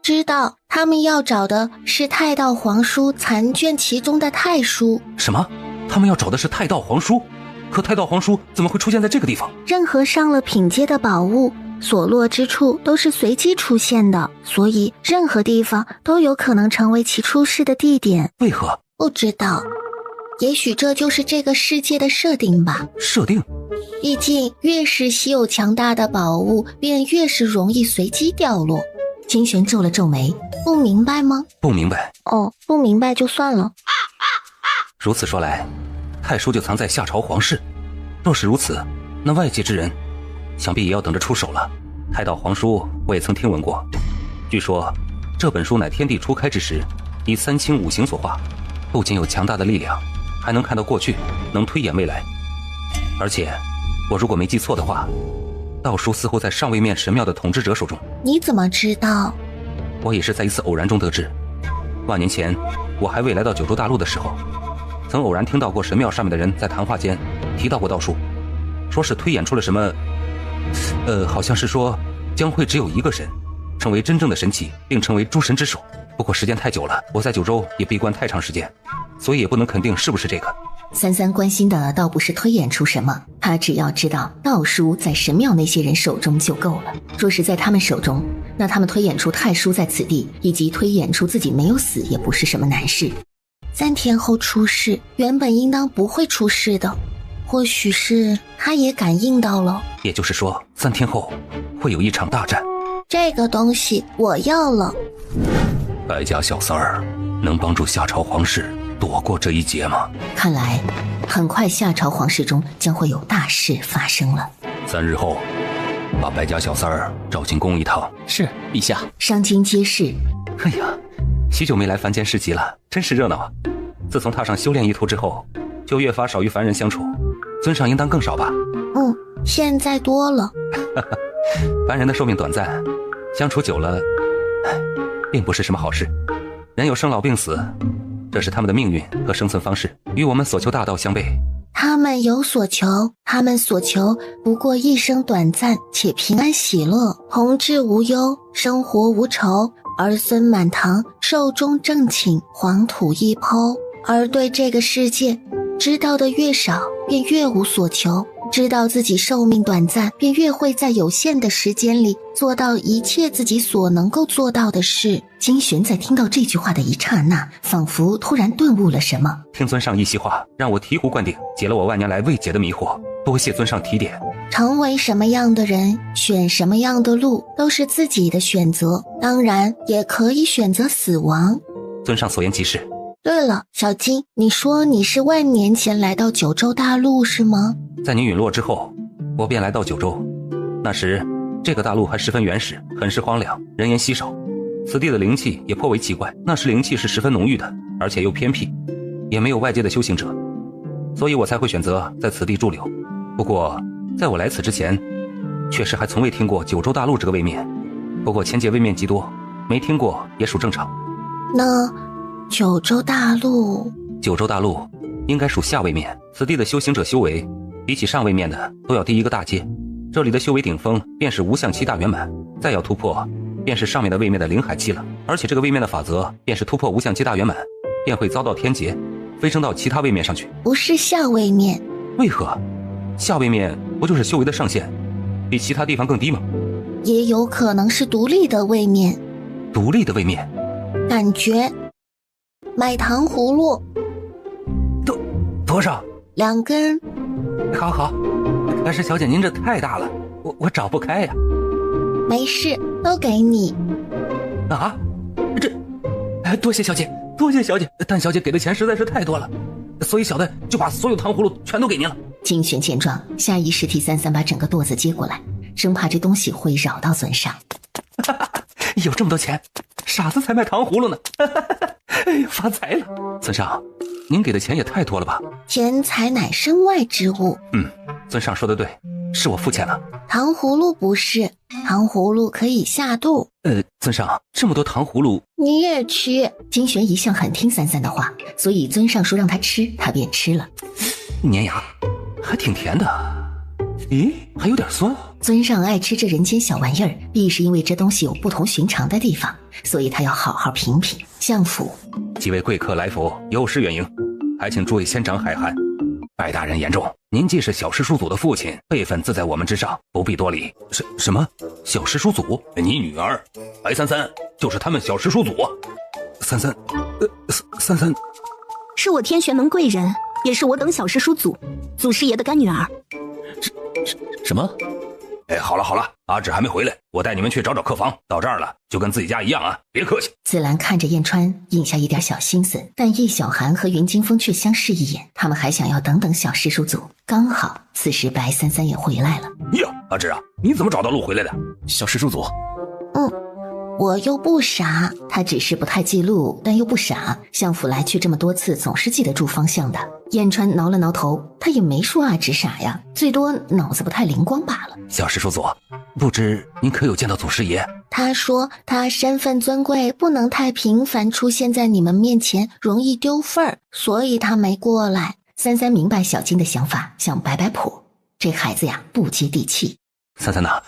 知道。他们要找的是太道皇书残卷其中的太书。什么？他们要找的是太道皇书？可太道皇书怎么会出现在这个地方？任何上了品阶的宝物所落之处都是随机出现的，所以任何地方都有可能成为其出世的地点。为何？不知道，也许这就是这个世界的设定吧。设定？毕竟越是稀有强大的宝物，便越是容易随机掉落。金璇皱了皱眉，不明白吗？不明白。不明白就算了。如此说来，太书就藏在夏朝皇室。若是如此，那外界之人想必也要等着出手了。太道皇书我也曾听闻过，据说这本书乃天地初开之时以三清五行所化，不仅有强大的力量，还能看到过去，能推演未来。而且我如果没记错的话，道书似乎在上位面神庙的统治者手中。你怎么知道？我也是在一次偶然中得知。万年前我还未来到九州大陆的时候，曾偶然听到过神庙上面的人在谈话间提到过道术，说是推演出了什么好像是说将会只有一个神成为真正的神祇，并成为诸神之首。不过时间太久了，我在九州也闭关太长时间，所以也不能肯定是不是这个。三三关心的倒不是推演出什么，他只要知道道书在神庙那些人手中就够了。若是在他们手中，那他们推演出太书在此地，以及推演出自己没有死，也不是什么难事。3天后出事，原本应当不会出事的，或许是他也感应到了。也就是说，3天后会有一场大战。这个东西我要了。白家小三儿能帮助夏朝皇室躲过这一劫吗？看来很快夏朝皇室中将会有大事发生了。3日后把白家小三儿召进宫一趟。是，陛下。上京街市。哎呀，许久没来凡间市集了，真是热闹啊！自从踏上修炼一途之后，就越发少与凡人相处。尊上应当更少吧？现在多了。凡人的寿命短暂，相处久了并不是什么好事。人有生老病死，这是他们的命运和生存方式，与我们所求大道相悖。他们有所求，他们所求不过一生短暂且平安喜乐，同治无忧，生活无愁，儿孙满堂，寿终正寝，黄土一抔。而对这个世界，知道的越少，便越无所求。知道自己寿命短暂，便越会在有限的时间里做到一切自己所能够做到的事。金玄在听到这句话的一刹那，仿佛突然顿悟了什么。听尊上一席话，让我醍醐灌顶，解了我万年来未解的迷惑。多谢尊上提点。成为什么样的人，选什么样的路，都是自己的选择，当然也可以选择死亡。尊上所言极是。对了，小金，你说你是万年前来到九州大陆是吗？在你陨落之后，我便来到九州。那时这个大陆还十分原始，很是荒凉，人烟稀少，此地的灵气也颇为奇怪。那时灵气是十分浓郁的，而且又偏僻，也没有外界的修行者，所以我才会选择在此地驻留。不过在我来此之前，确实还从未听过九州大陆这个位面，不过前界位面极多，没听过也属正常。那九州大陆应该属下位面，此地的修行者修为比起上位面的都要低一个大阶。这里的修为顶峰便是无相期大圆满，再要突破便是上面的位面的灵海期了。而且这个位面的法则便是突破无相期大圆满便会遭到天劫，飞升到其他位面上去。不是下位面。为何？下位面不就是修为的上限比其他地方更低吗？也有可能是独立的位面。独立的位面？感觉买糖葫芦多少？2根。好，但是小姐您这太大了，我找不开呀。没事，都给你。啊？多谢小姐，但小姐给的钱实在是太多了，所以小的就把所有糖葫芦全都给您了。金玄见状，下意识替33把整个垛子接过来，生怕这东西会扰到尊上。有这么多钱，傻子才卖糖葫芦呢。哎呀，发财了！尊上，您给的钱也太多了吧？钱财乃身外之物。尊上说的对，是我肤浅了。糖葫芦不是，糖葫芦可以下肚。尊上，这么多糖葫芦你也吃。金玄一向很听33的话，所以尊上说让他吃，他便吃了。粘牙，还挺甜的。咦，还有点酸。尊上爱吃这人间小玩意儿，必是因为这东西有不同寻常的地方，所以他要好好品品。相府，几位贵客来府，有失远迎，还请诸位仙长海涵。拜大人言重，您既是小师叔祖的父亲，辈分自在我们之上，不必多礼。什么？小师叔祖？你女儿白33就是他们小师叔祖？33是我天玄门贵人，也是我等小师叔祖师爷的干女儿。什么？好了，阿芷还没回来，我带你们去找客房。到这儿了，就跟自己家一样啊，别客气。紫兰看着燕川，印下一点小心思，但叶小寒和云惊风却相视一眼，他们还想要等小师叔祖。刚好此时白33也回来了。呀，阿芷啊，你怎么找到路回来的？小师叔祖。我又不傻。他只是不太记路，但又不傻。相府来去这么多次，总是记得住方向的。燕川挠了挠头，他也没说阿芷傻呀，最多脑子不太灵光罢了。小师叔祖，不知您可有见到祖师爷？他说他身份尊贵，不能太频繁出现在你们面前，容易丢份儿，所以他没过来。33明白小金的想法，想摆摆谱。这孩子呀，不接地气。33呐，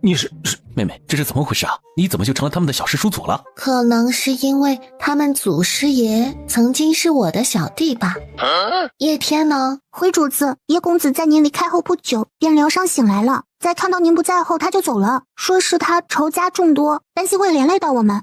你是妹妹，这是怎么回事啊？你怎么就成了他们的小师叔祖了？可能是因为他们祖师爷曾经是我的小弟吧。叶天呢？回主子，叶公子在您离开后不久便疗伤醒来了，在看到您不在后他就走了，说是他仇家众多，担心会连累到我们。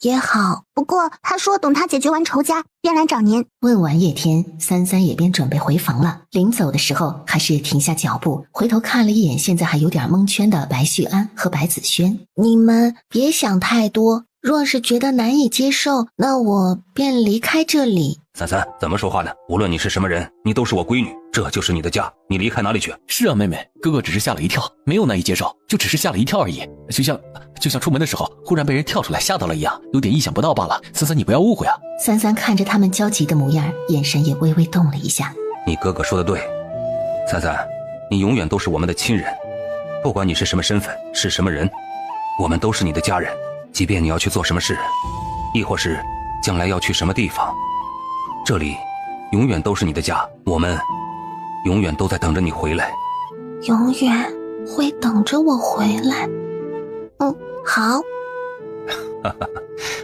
也好，不过他说等他解决完仇家便来找您。问完叶天，33也便准备回房了。临走的时候还是停下脚步，回头看了一眼现在还有点蒙圈的白旭安和白子轩。你们别想太多，若是觉得难以接受，那我便离开这里。33怎么说话呢？无论你是什么人，你都是我闺女，这就是你的家，你离开哪里去？是啊，妹妹，哥哥只是吓了一跳，没有难以接受，就只是吓了一跳而已，就像出门的时候忽然被人跳出来吓到了一样，有点意想不到罢了。33你不要误会啊。33看着他们焦急的模样，眼神也微微动了一下。你哥哥说的对，33你永远都是我们的亲人，不管你是什么身份，是什么人，我们都是你的家人。即便你要去做什么事，亦或是将来要去什么地方，这里永远都是你的家，我们永远都在等着你回来。永远会等着我回来。好。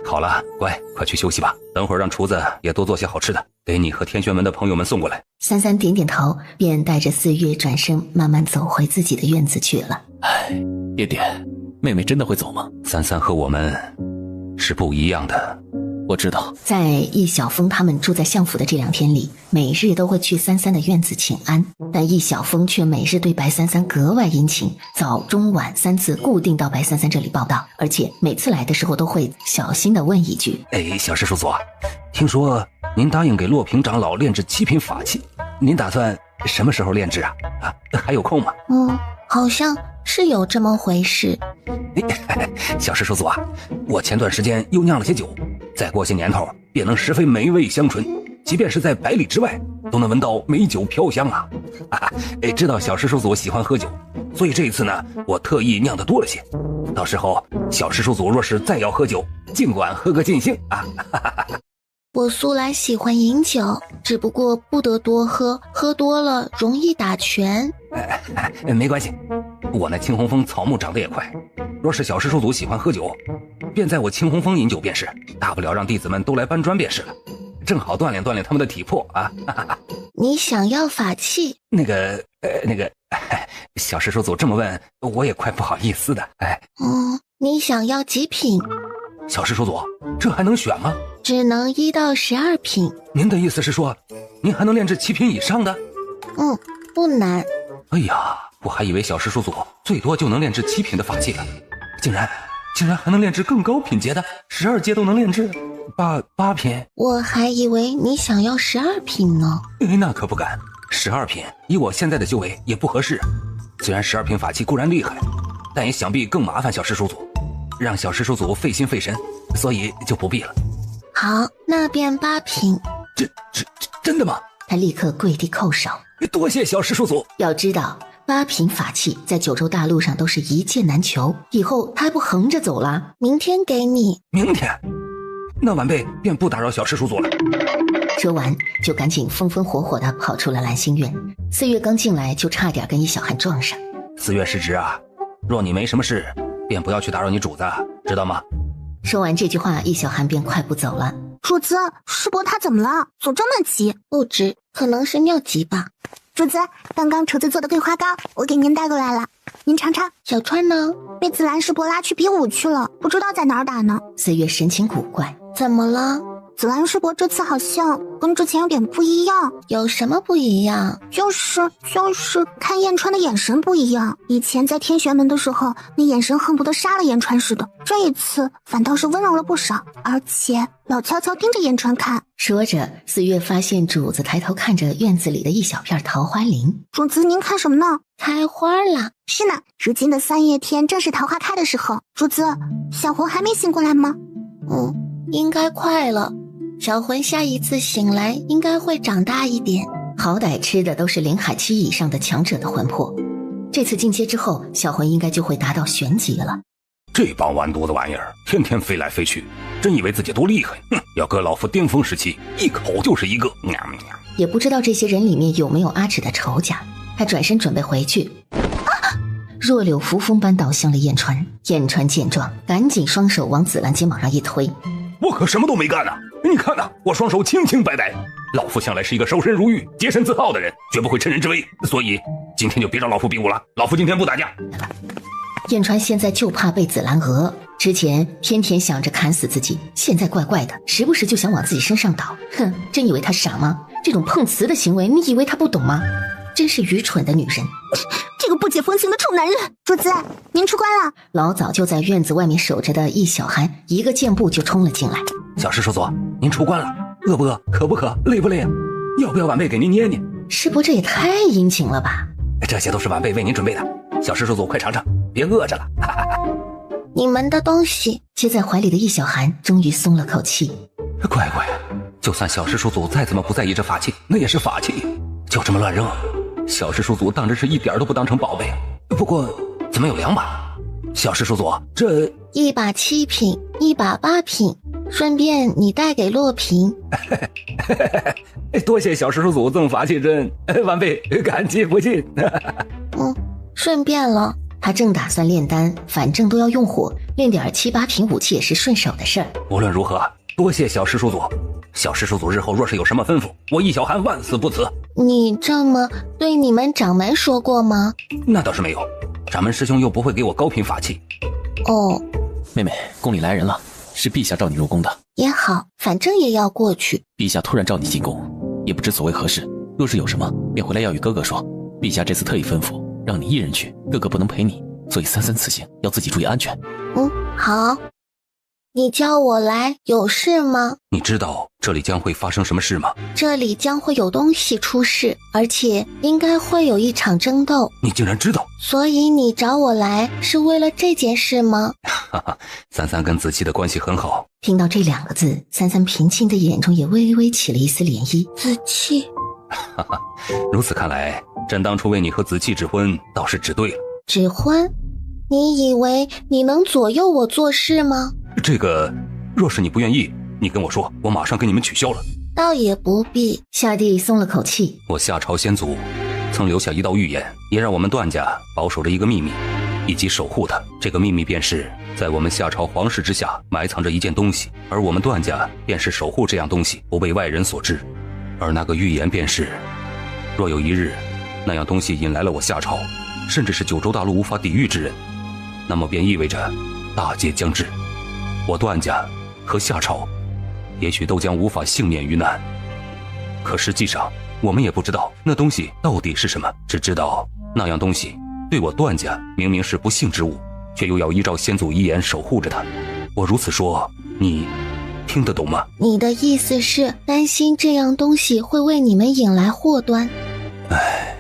好了，乖，快去休息吧，等会儿让厨子也多做些好吃的。给你和天玄门的朋友们送过来。三三点点头，便带着四月转身慢慢走回自己的院子去了。点点，妹妹真的会走吗？三三和我们是不一样的。我知道。在易小峰他们住在相府的这2天里，每日都会去三三的院子请安，但易小峰却每日对白三三格外殷勤，早中晚3次固定到白三三这里报道，而且每次来的时候都会小心地问一句：小师叔祖，听说您答应给洛平长老炼制7品法器，您打算什么时候炼制啊？还有空吗？好像是有这么回事。小师叔祖啊，我前段时间又酿了些酒，再过些年头便能十分美味香醇，即便是在百里之外都能闻到美酒飘香啊！知道小师叔祖喜欢喝酒，所以这一次呢，我特意酿的多了些。到时候小师叔祖若是再要喝酒，尽管喝个尽兴啊！我素来喜欢饮酒，只不过不得多喝，喝多了容易打拳。没关系，我那青红枫草木长得也快，若是小师叔祖喜欢喝酒，便在我青红枫饮酒便是，大不了让弟子们都来搬砖便是了，正好锻炼锻炼他们的体魄啊！你想要法器？那个，小师叔祖这么问，我也快不好意思的。你想要几品？小师叔祖，这还能选吗？只能1到12品。您的意思是说，您还能炼制7品以上的？不难。哎呀，我还以为小师叔祖最多就能炼制7品的法器了，竟然还能炼制更高品阶的，12阶都能炼制8品。我还以为你想要12品呢。那可不敢，12品以我现在的修为也不合适。虽然12品法器固然厉害，但也想必更麻烦小师叔祖，让小师叔祖费心费神，所以就不必了。好，那便8品。真的吗？他立刻跪地叩首，多谢小师叔祖。要知道8品法器在九州大陆上都是一剑难求，以后他还不横着走了？明天给你。明天？那晚辈便不打扰小师叔祖了。说完就赶紧风风火火地跑出了兰心院。4月刚进来就差点跟易小寒撞上。4月失职啊，若你没什么事，便不要去打扰你主子，知道吗？说完这句话，易小寒便快步走了。主子，师伯他怎么了？走这么急？不知，可能是尿急吧。主子，刚刚厨子做的桂花糕，我给您带过来了，您尝尝。小川呢？被紫兰师伯拉去比武去了，不知道在哪儿打呢。4月神情古怪，怎么了？紫兰师伯这次好像跟之前有点不一样。有什么不一样？就是看燕川的眼神不一样。以前在天玄门的时候，那眼神恨不得杀了燕川似的，这一次反倒是温柔了不少，而且老悄悄盯着燕川看。说着，4月发现主子抬头看着院子里的一小片桃花林。主子您看什么呢？开花了。是呢，如今的3月天正是桃花开的时候。主子，小魂还没醒过来吗？应该快了。小魂下一次醒来应该会长大一点，好歹吃的都是灵海期以上的强者的魂魄，这次进阶之后，小魂应该就会达到玄级了。这帮完犊子玩意儿，天天飞来飞去，真以为自己多厉害？要搁老夫巅峰时期，一口就是一个。也不知道这些人里面有没有阿芷的仇家。他转身准备回去，弱柳扶风般倒向了燕川。燕川见状，赶紧双手往紫兰肩膀上一推。我可什么都没干啊！你看呐，我双手清清白白。老夫向来是一个守身如玉、洁身自好的人，绝不会趁人之危，所以今天就别找老夫比武了。老夫今天不打架。燕川现在就怕被紫兰讹，之前天天想着砍死自己，现在怪怪的，时不时就想往自己身上倒。哼，真以为他傻吗？这种碰瓷的行为，你以为他不懂吗？真是愚蠢的女人。这个不解风情的臭男人。主子，您出关了。老早就在院子外面守着的易小寒一个箭步就冲了进来。小师叔祖，您出关了，饿不饿？渴不渴？累不累啊？要不要晚辈给您捏捏？师伯这也太殷勤了吧。这些都是晚辈为您准备的，小师叔祖快尝尝，别饿着了。你们的东西。接在怀里的易小寒终于松了口气。乖乖，就算小师叔祖再怎么不在意这法器，那也是法器，就这么乱扔，小师叔祖当真是一点都不当成宝贝。不过怎么有2把？小师叔祖，这1把7品，1把8品，顺便你带给洛平。多谢小师叔祖赠法器针，晚辈感激不尽。顺便了。他正打算炼丹，反正都要用火，炼点7、8品武器也是顺手的事儿。无论如何，多谢小师叔祖，小师叔祖日后若是有什么吩咐，我易小寒万死不辞。你这么对你们掌门说过吗？那倒是没有，掌门师兄又不会给我高频法器。哦，妹妹，宫里来人了，是陛下召你入宫的。也好，反正也要过去。陛下突然召你进宫，也不知所谓何事，若是有什么，便回来要与哥哥说。陛下这次特意吩咐，让你一人去，哥哥不能陪你，所以33此行要自己注意安全。好。你叫我来有事吗？你知道这里将会发生什么事吗？这里将会有东西出事，而且应该会有一场争斗。你竟然知道？所以你找我来是为了这件事吗？哈哈，33跟子期的关系很好。听到这2个字，33平静的眼中也微微起了一丝涟漪。子期，哈哈，如此看来，朕当初为你和子期指婚倒是指对了。指婚？你以为你能左右我做事吗？这个，若是你不愿意，你跟我说，我马上给你们取消了。倒也不必。夏帝松了口气。我夏朝先祖曾留下一道预言，也让我们段家保守着一个秘密，以及守护它。这个秘密便是在我们夏朝皇室之下埋藏着一件东西，而我们段家便是守护这样东西不被外人所知。而那个预言便是，若有一日那样东西引来了我夏朝，甚至是九州大陆无法抵御之人，那么便意味着大劫将至，我段家和夏朝也许都将无法幸免于难。可实际上我们也不知道那东西到底是什么，只知道那样东西对我段家明明是不幸之物，却又要依照先祖遗言守护着它。我如此说，你听得懂吗？你的意思是担心这样东西会为你们引来祸端？唉，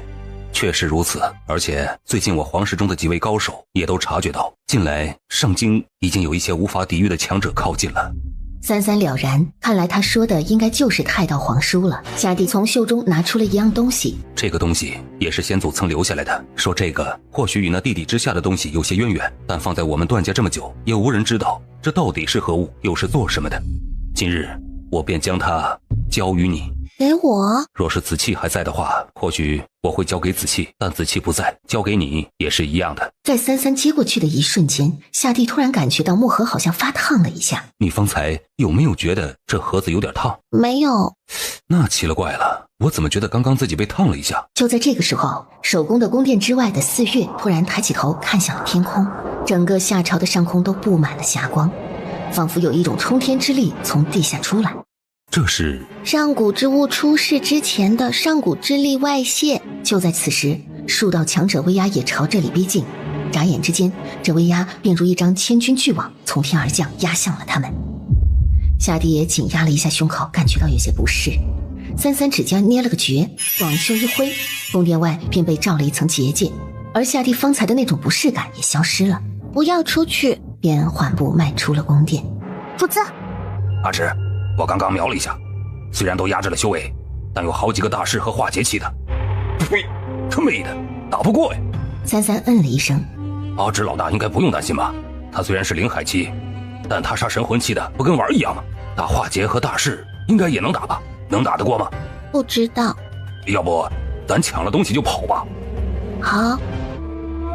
确实如此。而且最近我皇室中的几位高手也都察觉到，近来上京已经有一些无法抵御的强者靠近了。33了然，看来他说的应该就是太道皇书了。夏帝从袖中拿出了一样东西，这个东西也是先祖曾留下来的，说这个或许与那地底之下的东西有些渊源，但放在我们段家这么久，也无人知道这到底是何物，又是做什么的。今日我便将它交于你。给我？若是子期还在的话，或许我会交给子期，但子期不在，交给你也是一样的。在33接过去的一瞬间，夏帝突然感觉到木盒好像发烫了一下。你方才有没有觉得这盒子有点烫？没有。那奇了怪了，我怎么觉得刚刚自己被烫了一下？就在这个时候，守宫的宫殿之外的4月突然抬起头看向了天空，整个夏朝的上空都布满了霞光，仿佛有一种冲天之力从地下出来。这是上古之物出世之前的上古之力外泄。就在此时，数道强者威压也朝这里逼近，眨眼之间，这威压便如一张千钧巨网从天而降，压向了他们。夏帝也紧压了一下胸口，感觉到有些不适。33指尖捏了个诀，往袖一挥，宫殿外便被罩了一层结界，而夏帝方才的那种不适感也消失了。不要出去，便缓步迈出了宫殿。主子，阿池，我刚刚瞄了一下，虽然都压制了修为，但有好几个大师和化劫期的。呸，他妹的，打不过呀！33嗯了一声。阿池老大应该不用担心吧？他虽然是灵海期，但他杀神魂期的不跟玩一样吗？打化劫和大师应该也能打吧？能打得过吗？不知道。要不咱抢了东西就跑吧。好。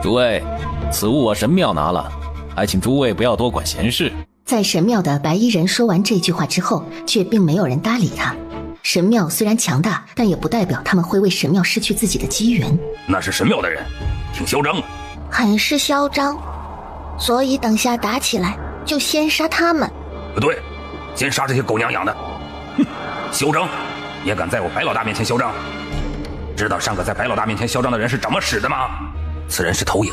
诸位，此物我神庙拿了，还请诸位不要多管闲事。在神庙的白衣人说完这句话之后，却并没有人搭理他。神庙虽然强大，但也不代表他们会为神庙失去自己的机缘。那是神庙的人，挺嚣张。很是嚣张，所以等下打起来就先杀他们。不对，先杀这些狗娘养的。哼，嚣张，也敢在我白老大面前嚣张？知道上个在白老大面前嚣张的人是怎么使的吗？此人是投影。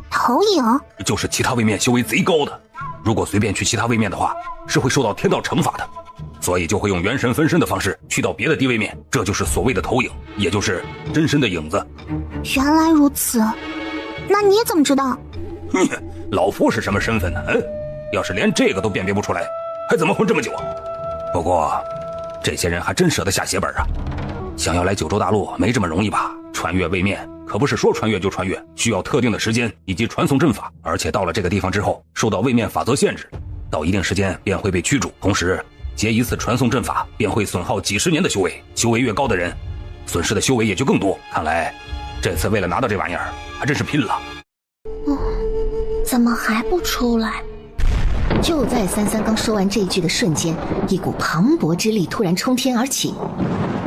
投影？就是其他位面修为贼高的，如果随便去其他位面的话，是会受到天道惩罚的，所以就会用元神分身的方式去到别的地位面，这就是所谓的投影，也就是真身的影子。原来如此，那你怎么知道？老夫是什么身份呢？要是连这个都辨别不出来，还怎么混这么久啊？不过这些人还真舍得下血本啊！想要来九州大陆没这么容易吧？穿越位面可不是说穿越就穿越，需要特定的时间以及传送阵法，而且到了这个地方之后，受到位面法则限制，到一定时间便会被驱逐，同时结一次传送阵法便会损耗几十年的修为，修为越高的人损失的修为也就更多。看来这次为了拿到这玩意儿还真是拼了。怎么还不出来？就在三三刚说完这一句的瞬间，一股磅礴之力突然冲天而起，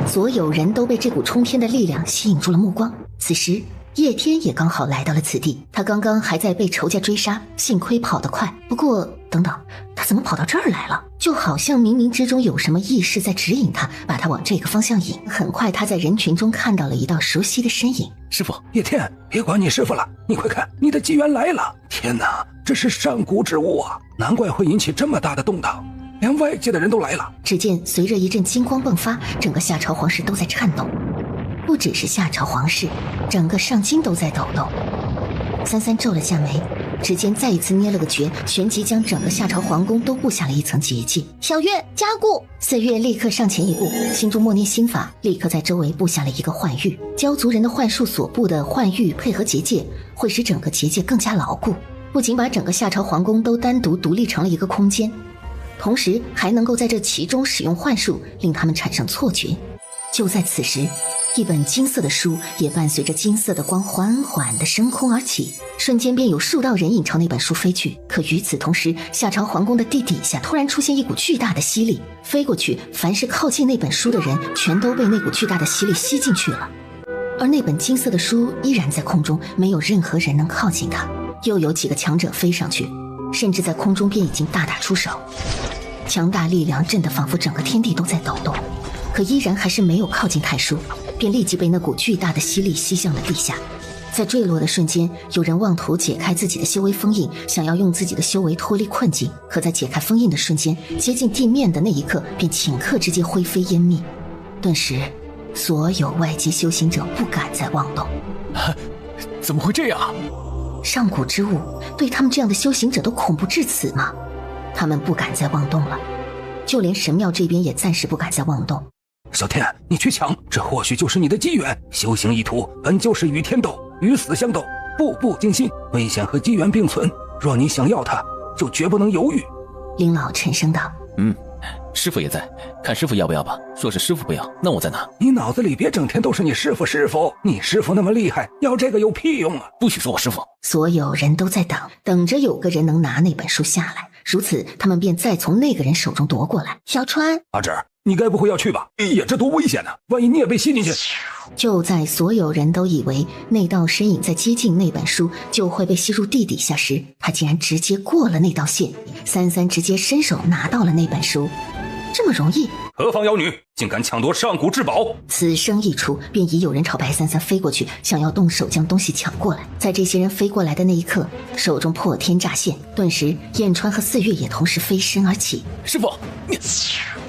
所有人都被这股冲天的力量吸引住了目光。此时叶天也刚好来到了此地，他刚刚还在被仇家追杀，幸亏跑得快。不过等等，他怎么跑到这儿来了？就好像冥冥之中有什么意识在指引他，把他往这个方向引。很快他在人群中看到了一道熟悉的身影。师傅，叶天，别管你师傅了，你快看，你的机缘来了！天哪，这是上古之物啊，难怪会引起这么大的动荡，连外界的人都来了。只见随着一阵金光迸发，整个夏朝皇室都在颤抖。不只是夏朝皇室，整个上京都在抖动。三三皱了下眉，指尖再一次捏了个诀，旋即将整个夏朝皇宫都布下了一层结界。小月加固，四月立刻上前一步，心中默念心法，立刻在周围布下了一个幻域。蛟族人的幻术所布的幻域配合结界，会使整个结界更加牢固，不仅把整个夏朝皇宫都单独独立成了一个空间，同时还能够在这其中使用幻术，令他们产生错觉。就在此时，一本金色的书也伴随着金色的光缓缓地升空而起，瞬间便有数道人影朝那本书飞去。可与此同时，夏朝皇宫的地底下突然出现一股巨大的吸力，飞过去，凡是靠近那本书的人全都被那股巨大的吸力吸进去了。而那本金色的书依然在空中，没有任何人能靠近它。又有几个强者飞上去，甚至在空中便已经大打出手，强大力量震得仿佛整个天地都在抖动，可依然还是没有靠近太叔，便立即被那股巨大的吸力吸向了地下。在坠落的瞬间，有人妄图解开自己的修为封印，想要用自己的修为脱离困境，可在解开封印的瞬间，接近地面的那一刻，便顷刻之间灰飞烟灭。顿时，所有外界修行者不敢再妄动。怎么会这样？上古之物对他们这样的修行者都恐怖至此吗？他们不敢再妄动了，就连神庙这边也暂时不敢再妄动。小天，你去抢，这或许就是你的机缘。修行一途本就是与天斗，与死相斗，步步惊心，危险和机缘并存。若你想要它，就绝不能犹豫。林老沉声道：师傅也在，看师傅要不要吧。若是师傅不要，那我再拿。你脑子里别整天都是你师傅师傅，你师傅那么厉害，要这个有屁用啊！不许说我师傅。所有人都在等着有个人能拿那本书下来，如此他们便再从那个人手中夺过来。小川，阿芷，你该不会要去吧？哎呀，这多危险啊！万一你也被吸进去。就在所有人都以为那道身影在接近那本书就会被吸入地底下时，他竟然直接过了那道线。三三直接伸手拿到了那本书，这么容易？何方妖女竟敢抢夺上古至宝？此声一出，便已有人朝白三三飞过去，想要动手将东西抢过来。在这些人飞过来的那一刻，手中破天乍现，顿时燕川和四月也同时飞身而起。师傅，你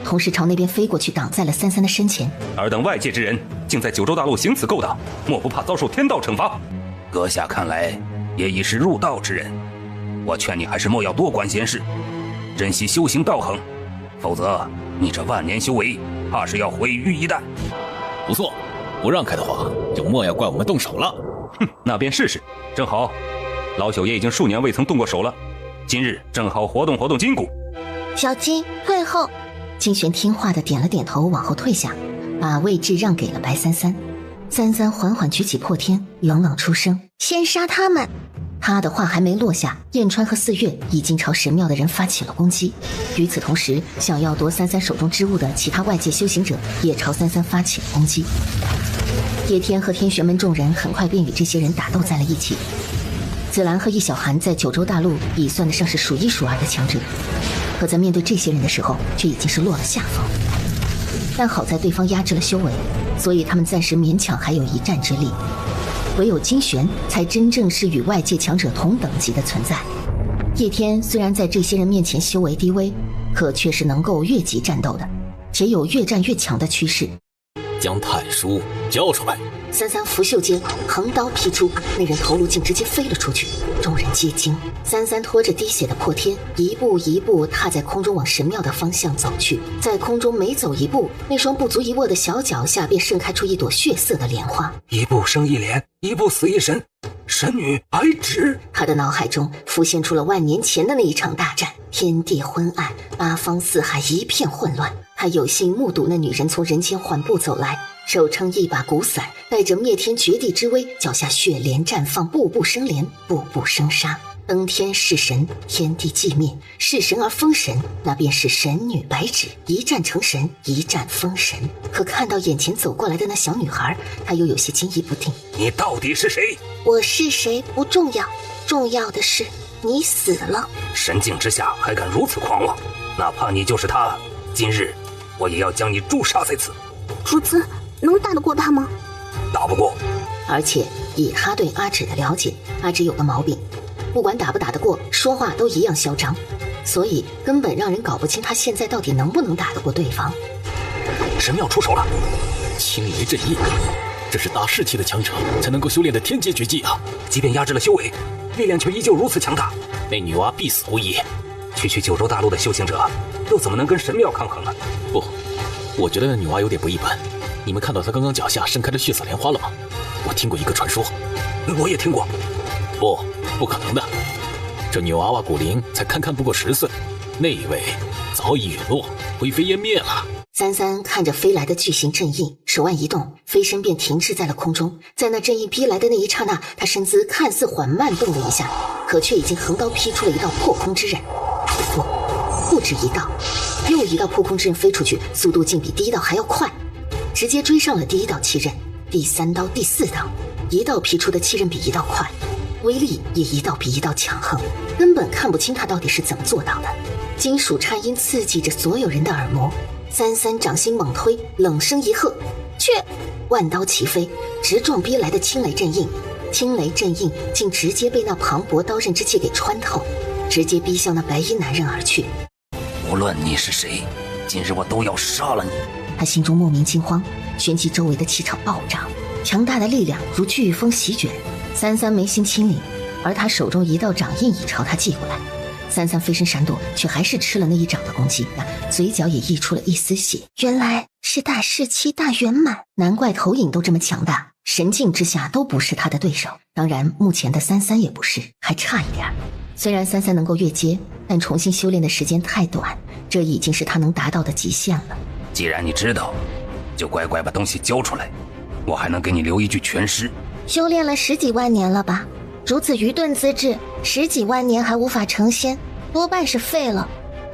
同时朝那边飞过去，挡在了三三的身前。尔等外界之人，竟在九州大陆行此勾当，莫不怕遭受天道惩罚？阁下看来也已是入道之人，我劝你还是莫要多管闲事，珍惜修行道行，否则你这万年修为怕是要毁于一旦。不错，不让开的话，就莫要怪我们动手了。那便试试。正好，老朽也已经数年未曾动过手了，今日正好活动活动筋骨。小金退后。金玄听话的点了点头，往后退下，把位置让给了白三三。三三缓缓举起破天，冷冷出声：先杀他们。他的话还没落下，燕川和四月已经朝神庙的人发起了攻击。与此同时，想要夺三三手中之物的其他外界修行者也朝三三发起了攻击。叶天和天玄门众人很快便与这些人打斗在了一起。紫兰和易小寒在九州大陆已算得上是数一数二的强者，可在面对这些人的时候，却已经是落了下风。但好在对方压制了修为，所以他们暂时勉强还有一战之力。唯有金玄才真正是与外界强者同等级的存在。叶天虽然在这些人面前修为低微，可却是能够越级战斗的，且有越战越强的趋势。将太叔交出来！三三拂袖间横刀劈出，那人头颅竟直接飞了出去，众人皆惊。三三拖着滴血的破天，一步一步踏在空中往神庙的方向走去。在空中每走一步，那双不足一握的小脚下便盛开出一朵血色的莲花。一步生一莲，一步死一神，神女白芷。他的脑海中浮现出了万年前的那一场大战，天地昏暗，八方四海一片混乱。他有幸目睹那女人从人间缓步走来，手撑一把古伞，带着灭天绝地之威，脚下血莲绽放，步步生莲，步步生杀。登天弑神，天地寂灭，弑神而封神，那便是神女白芷，一战成神，一战封神。可看到眼前走过来的那小女孩，他又有些惊疑不定。你到底是谁？我是谁不重要，重要的是你死了。神境之下还敢如此狂妄，哪怕你就是他，今日我也要将你诛杀在此。主子能打得过他吗？打不过。而且以他对阿芷的了解，阿芷有个毛病，不管打不打得过，说话都一样嚣张，所以根本让人搞不清他现在到底能不能打得过对方。神庙出手了，青雷阵印，这是大士气的强者才能够修炼的天阶绝技啊！即便压制了修为，力量却依旧如此强大，那女娲必死无疑。区区九州大陆的修行者，又怎么能跟神庙抗衡呢？不，我觉得那女娲有点不一般。你们看到她刚刚脚下盛开的血色莲花了吗？我听过一个传说，我也听过。不可能的，这女娃娃骨龄才堪堪不过10岁，那一位早已陨落，灰飞烟灭了。三三看着飞来的巨型阵印，手腕一动，飞身便停滞在了空中。在那阵印逼来的那一刹那，他身姿看似缓慢动了一下，可却已经横刀劈出了一道破空之刃。不止一道，又一道破空之刃飞出去，速度竟比第一道还要快，直接追上了第一道气刃。第3刀、第4刀，一道劈出的气刃比一道快，威力也一道比一道强横，根本看不清他到底是怎么做到的。金属颤音刺激着所有人的耳膜。三三掌心猛推，冷声一喝，去！万刀齐飞，直撞逼来的青雷阵印。青雷阵印竟直接被那磅礴刀刃之气给穿透，直接逼向那白衣男人而去。无论你是谁，今日我都要杀了你！他心中莫名惊慌，旋即周围的气场暴涨，强大的力量如飓风席卷。三三眉心轻凛，而他手中一道掌印已朝他击过来。三三飞身闪躲，却还是吃了那一掌的攻击，嘴角也溢出了一丝血。原来是大士期大圆满，难怪投影都这么强大，神境之下都不是他的对手。当然，目前的三三也不是，还差一点。虽然三三能够越阶，但重新修炼的时间太短，这已经是他能达到的极限了。既然你知道，就乖乖把东西交出来，我还能给你留一句全尸。修炼了10几万年了吧？如此愚钝资质，10几万年还无法成仙，多半是废了。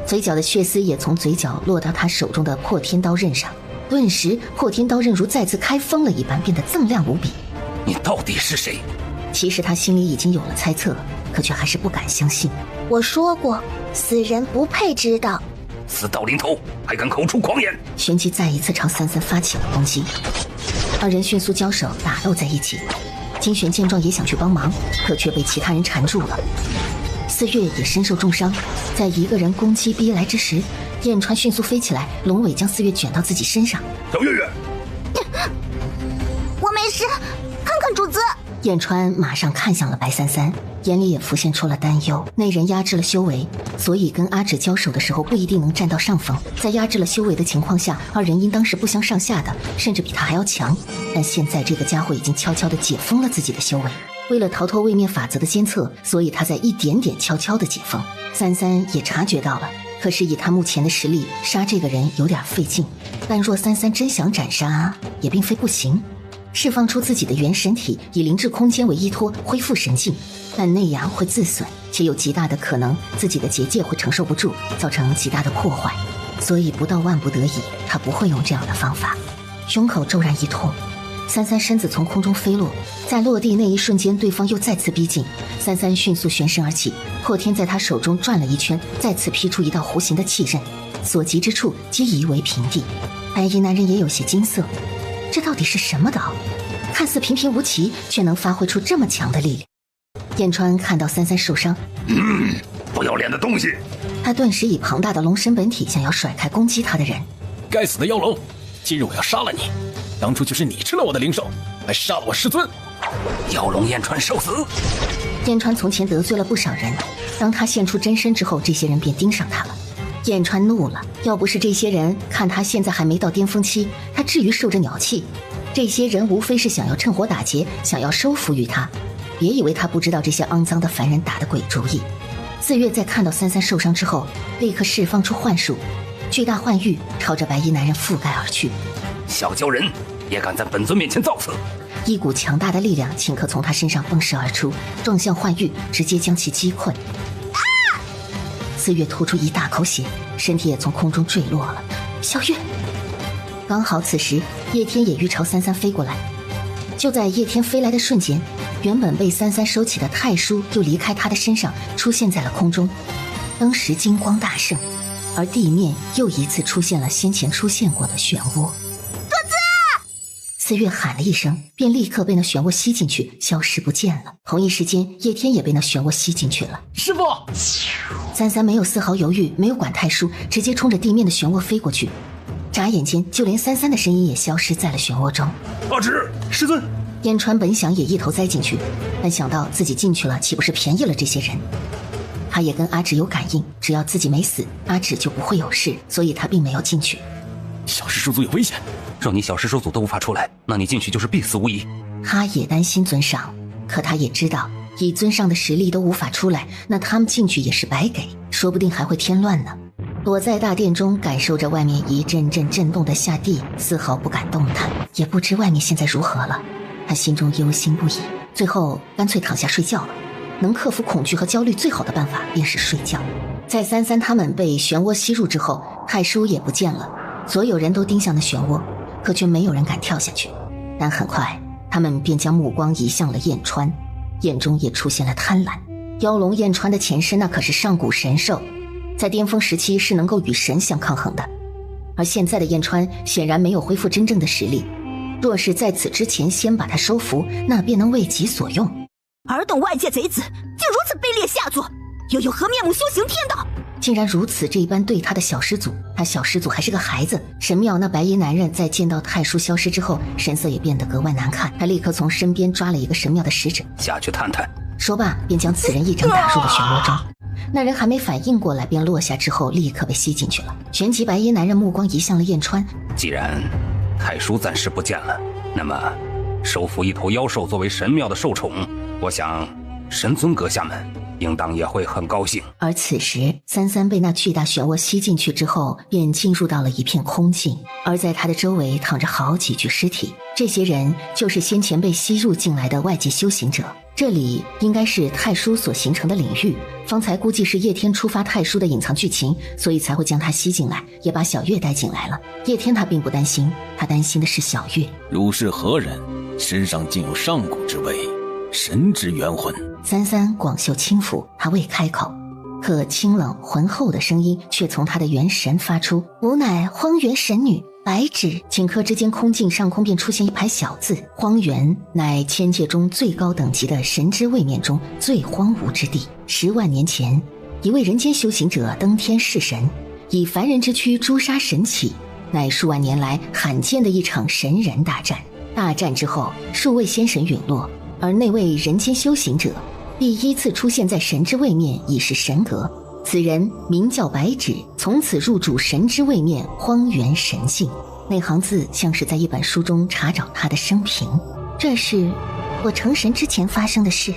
嘴角的血丝也从嘴角落到他手中的破天刀刃上，顿时破天刀刃如再次开封了一般，变得锃亮无比。你到底是谁？其实他心里已经有了猜测，可却还是不敢相信。我说过，死人不配知道。死到临头还敢口出狂言！旋即再一次朝三三发起了攻击，二人迅速交手，打斗在一起。金玄见状也想去帮忙，可却被其他人缠住了。四月也身受重伤，在一个人攻击逼来之时，燕川迅速飞起来，龙尾将四月卷到自己身上。小月月，我没事，看看主子。燕川马上看向了白三三，眼里也浮现出了担忧。那人压制了修为，所以跟阿芷交手的时候不一定能占到上风。在压制了修为的情况下，二人应当是不相上下的，甚至比他还要强。但现在这个家伙已经悄悄地解封了自己的修为，为了逃脱位面法则的监测，所以他在一点点悄悄地解封。三三也察觉到了，可是以他目前的实力，杀这个人有点费劲。但若三三真想斩杀，也并非不行。释放出自己的元神体，以灵智空间为依托，恢复神境，但那样会自损，且有极大的可能自己的结界会承受不住，造成极大的破坏。所以不到万不得已，他不会用这样的方法。胸口骤然一痛，三三身子从空中飞落，在落地那一瞬间，对方又再次逼近。三三迅速旋身而起，破天在他手中转了一圈，再次劈出一道弧形的气刃，所及之处皆夷为平地。白衣男人也有些惊色。这到底是什么刀？看似平平无奇，却能发挥出这么强的力量。燕川看到三三受伤，不要脸的东西！他顿时以庞大的龙身本体想要甩开攻击他的人。该死的妖龙！今日我要杀了你！当初就是你吃了我的灵兽，还杀了我师尊！妖龙燕川受死！燕川从前得罪了不少人，当他现出真身之后，这些人便盯上他了。燕川怒了，要不是这些人看他现在还没到巅峰期，他至于受着鸟气？这些人无非是想要趁火打劫，想要收服于他。别以为他不知道这些肮脏的凡人打的鬼主意。四月在看到三三受伤之后，立刻释放出幻术，巨大幻玉朝着白衣男人覆盖而去。小鲛人，也敢在本尊面前造次！一股强大的力量顷刻从他身上迸射而出，撞向幻玉，直接将其击溃。四月吐出一大口血，身体也从空中坠落了。小月，刚好此时叶天也欲朝33飞过来。就在叶天飞来的瞬间，原本被33收起的太叔又离开他的身上，出现在了空中。当时金光大盛，而地面又一次出现了先前出现过的漩涡。四月喊了一声，便立刻被那漩涡吸进去，消失不见了。同一时间，叶天也被那漩涡吸进去了。师傅33没有丝毫犹豫，没有管太叔，直接冲着地面的漩涡飞过去。眨眼间，就连33的身影也消失在了漩涡中。阿芷，师尊！燕川本想也一头栽进去，但想到自己进去了，岂不是便宜了这些人？他也跟阿芷有感应，只要自己没死，阿芷就不会有事，所以他并没有进去。小师叔族有危险，若你小师叔族都无法出来，那你进去就是必死无疑。他也担心尊上，可他也知道，以尊上的实力都无法出来，那他们进去也是白给，说不定还会添乱呢。躲在大殿中，感受着外面一阵阵震动的下地，丝毫不敢动弹，也不知外面现在如何了。他心中忧心不已，最后干脆躺下睡觉了。能克服恐惧和焦虑最好的办法便是睡觉。在33他们被漩涡吸入之后，太叔也不见了。所有人都盯向那漩涡，可却没有人敢跳下去。但很快，他们便将目光移向了燕川，眼中也出现了贪婪。妖龙燕川的前身那可是上古神兽，在巅峰时期是能够与神相抗衡的。而现在的燕川显然没有恢复真正的实力，若是在此之前先把他收服，那便能为己所用。尔等外界贼子，竟如此卑劣下作，又有何面目修行天道？竟然如此这般对他的小师祖，他小师祖还是个孩子。神庙那白衣男人在见到太叔消失之后，神色也变得格外难看。他立刻从身边抓了一个神庙的使者下去探探，说罢便将此人一掌打入了漩涡中。那人还没反应过来，便落下之后立刻被吸进去了。旋即白衣男人目光移向了燕川，既然太叔暂时不见了，那么收服一头妖兽作为神庙的兽宠，我想神尊阁下们应当也会很高兴。而此时33被那巨大漩涡吸进去之后，便进入到了一片空境，而在他的周围躺着好几具尸体。这些人就是先前被吸入进来的外界修行者，这里应该是太叔所形成的领域。方才估计是叶天触发太叔的隐藏剧情，所以才会将他吸进来，也把小月带进来了。叶天他并不担心，他担心的是小月。汝是何人？身上竟有上古之味，神之元魂。33广袖轻抚，他未开口，可清冷浑厚的声音却从他的元神发出：吾乃荒原神女白芷。顷刻之间，空境上空便出现一排小字：荒原乃千界中最高等级的神之位面中最荒芜之地。10万年前，一位人间修行者登天弑神，以凡人之躯诛杀神祇，乃数万年来罕见的一场神人大战。大战之后，数位仙神陨落，而那位人间修行者第一次出现在神之位面，已是神格。此人名叫白芷，从此入主神之位面荒原神境。那行字像是在一本书中查找他的生平。这是我成神之前发生的事。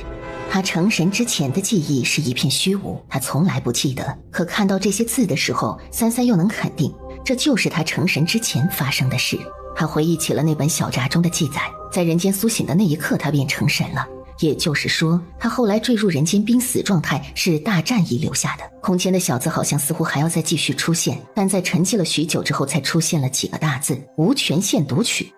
他成神之前的记忆是一片虚无，他从来不记得。可看到这些字的时候，33又能肯定，这就是他成神之前发生的事。他回忆起了那本小札中的记载，在人间苏醒的那一刻，他便成神了。也就是说，他后来坠入人间濒死状态是大战遗留下的。空间的小字好像似乎还要再继续出现，但在沉寂了许久之后，才出现了几个大字：无权限读取。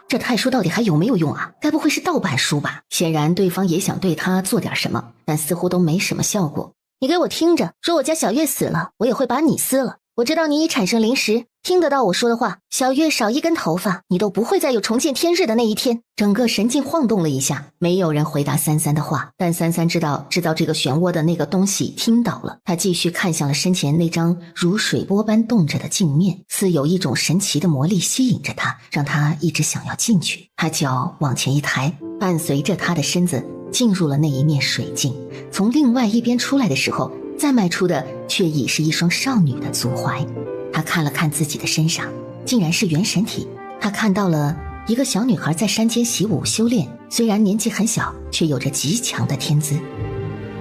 这太书到底还有没有用啊？该不会是盗版书吧？显然对方也想对他做点什么，但似乎都没什么效果。你给我听着，说我家小月死了，我也会把你撕了。我知道你已产生灵识，听得到我说的话。小月少一根头发，你都不会再有重见天日的那一天。整个神境晃动了一下，没有人回答33的话，但33知道制造这个漩涡的那个东西听到了。他继续看向了身前那张如水波般动着的镜面，似有一种神奇的魔力吸引着他，让他一直想要进去。他脚往前一抬，伴随着他的身子进入了那一面水镜，从另外一边出来的时候，再迈出的却已是一双少女的足踝。他看了看自己的身上，竟然是元神体。他看到了一个小女孩在山间习武修炼，虽然年纪很小，却有着极强的天资。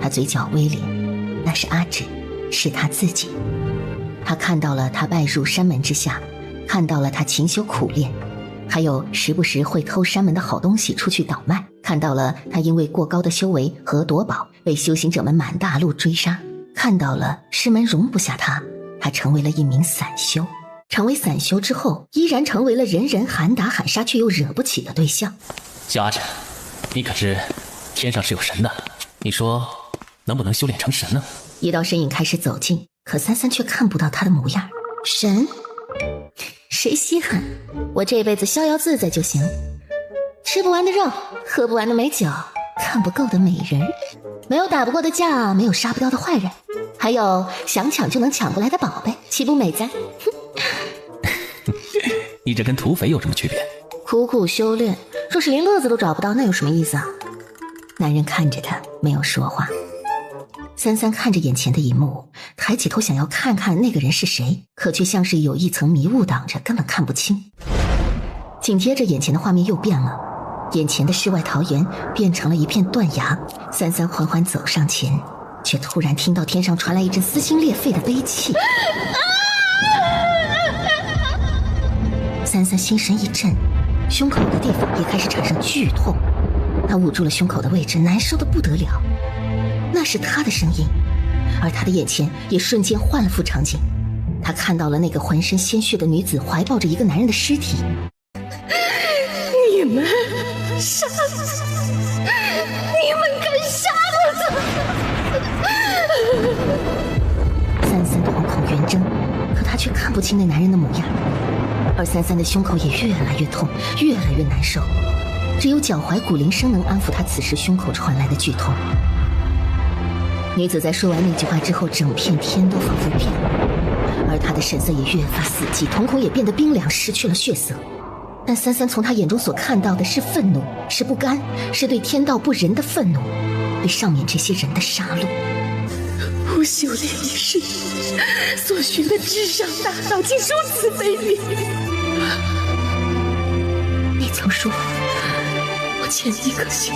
他嘴角微咧，那是阿芷，是他自己。他看到了他拜入山门之下，看到了他勤修苦练，还有时不时会偷山门的好东西出去倒卖。看到了他因为过高的修为和夺宝被修行者们满大路追杀，看到了师门容不下他，他成为了一名散修。成为散修之后，依然成为了人人喊打喊杀却又惹不起的对象。小阿轸，你可知天上是有神的？你说能不能修炼成神呢？一道身影开始走近，可三三却看不到他的模样。神？谁稀罕？我这辈子逍遥自在就行。吃不完的肉，喝不完的美酒，看不够的美人，没有打不过的架，没有杀不掉的坏人，还有想抢就能抢过来的宝贝，岂不美哉？你这跟土匪有什么区别？苦苦修炼，若是连乐子都找不到，那有什么意思啊？男人看着他，没有说话。三三看着眼前的一幕，抬起头想要看看那个人是谁，可却像是有一层迷雾挡着，根本看不清。紧接着眼前的画面又变了，眼前的世外桃源变成了一片断崖。三三缓缓走上前，却突然听到天上传来一阵撕心裂肺的悲泣。三三心神一震，胸口的地方也开始产生剧痛，他捂住了胸口的位置，难受得不得了。那是他的声音，而他的眼前也瞬间换了副场景，他看到了那个浑身鲜血的女子怀抱着一个男人的尸体。你们杀了他！你们敢杀了他！三三瞳孔圆睁，可他却看不清那男人的模样，而三三的胸口也越来越痛，越来越难受，只有脚踝骨铃声能安抚他此时胸口传来的剧痛。女子在说完那句话之后，整片天都仿佛变了，而她的神色也越发死寂，瞳孔也变得冰凉，失去了血色。但三三从她眼中所看到的是愤怒，是不甘，是对天道不仁的愤怒，对上面这些人的杀戮。我修炼一世，所寻的至上大道竟如此卑劣。你曾说我欠你一颗心，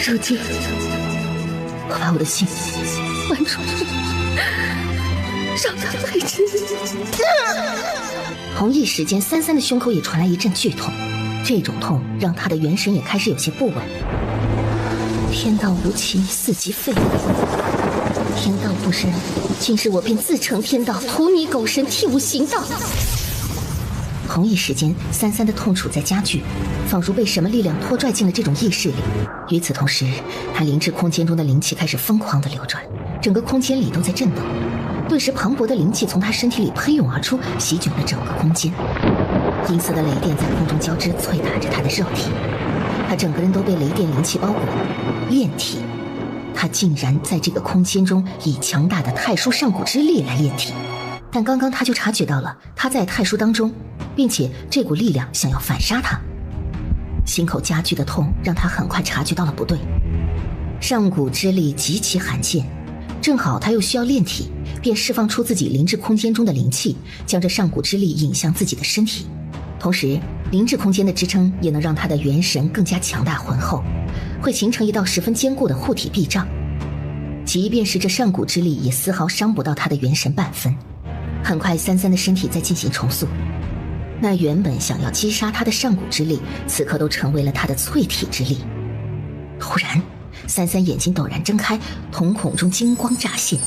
如今我把我的心还出去，让他来治。同一时间，三三的胸口也传来一阵剧痛，这种痛让他的元神也开始有些不稳。天道无情，四极废物；天道不仁，今日我便自成天道，屠你狗神，替吾行道。同一时间，三三的痛楚在加剧，仿佛被什么力量拖拽进了这种意识里。与此同时，他灵智空间中的灵气开始疯狂地流转，整个空间里都在震动。顿时，磅礴的灵气从他身体里喷涌而出，席卷了整个空间。银色的雷电在空中交织，淬打着他的肉体，他整个人都被雷电灵气包裹。炼体，他竟然在这个空间中以强大的太叔上古之力来炼体。但刚刚他就察觉到了他在太叔当中，并且这股力量想要反杀他。心口加剧的痛让他很快察觉到了不对，上古之力极其罕见，正好他又需要炼体，便释放出自己灵智空间中的灵气，将这上古之力引向自己的身体。同时，灵智空间的支撑也能让他的元神更加强大浑厚，会形成一道十分坚固的护体壁障。即便是这上古之力，也丝毫伤不到他的元神半分。很快，三三的身体在进行重塑，那原本想要击杀他的上古之力，此刻都成为了他的淬体之力。突然，三三眼睛陡然睁开，瞳孔中金光乍现，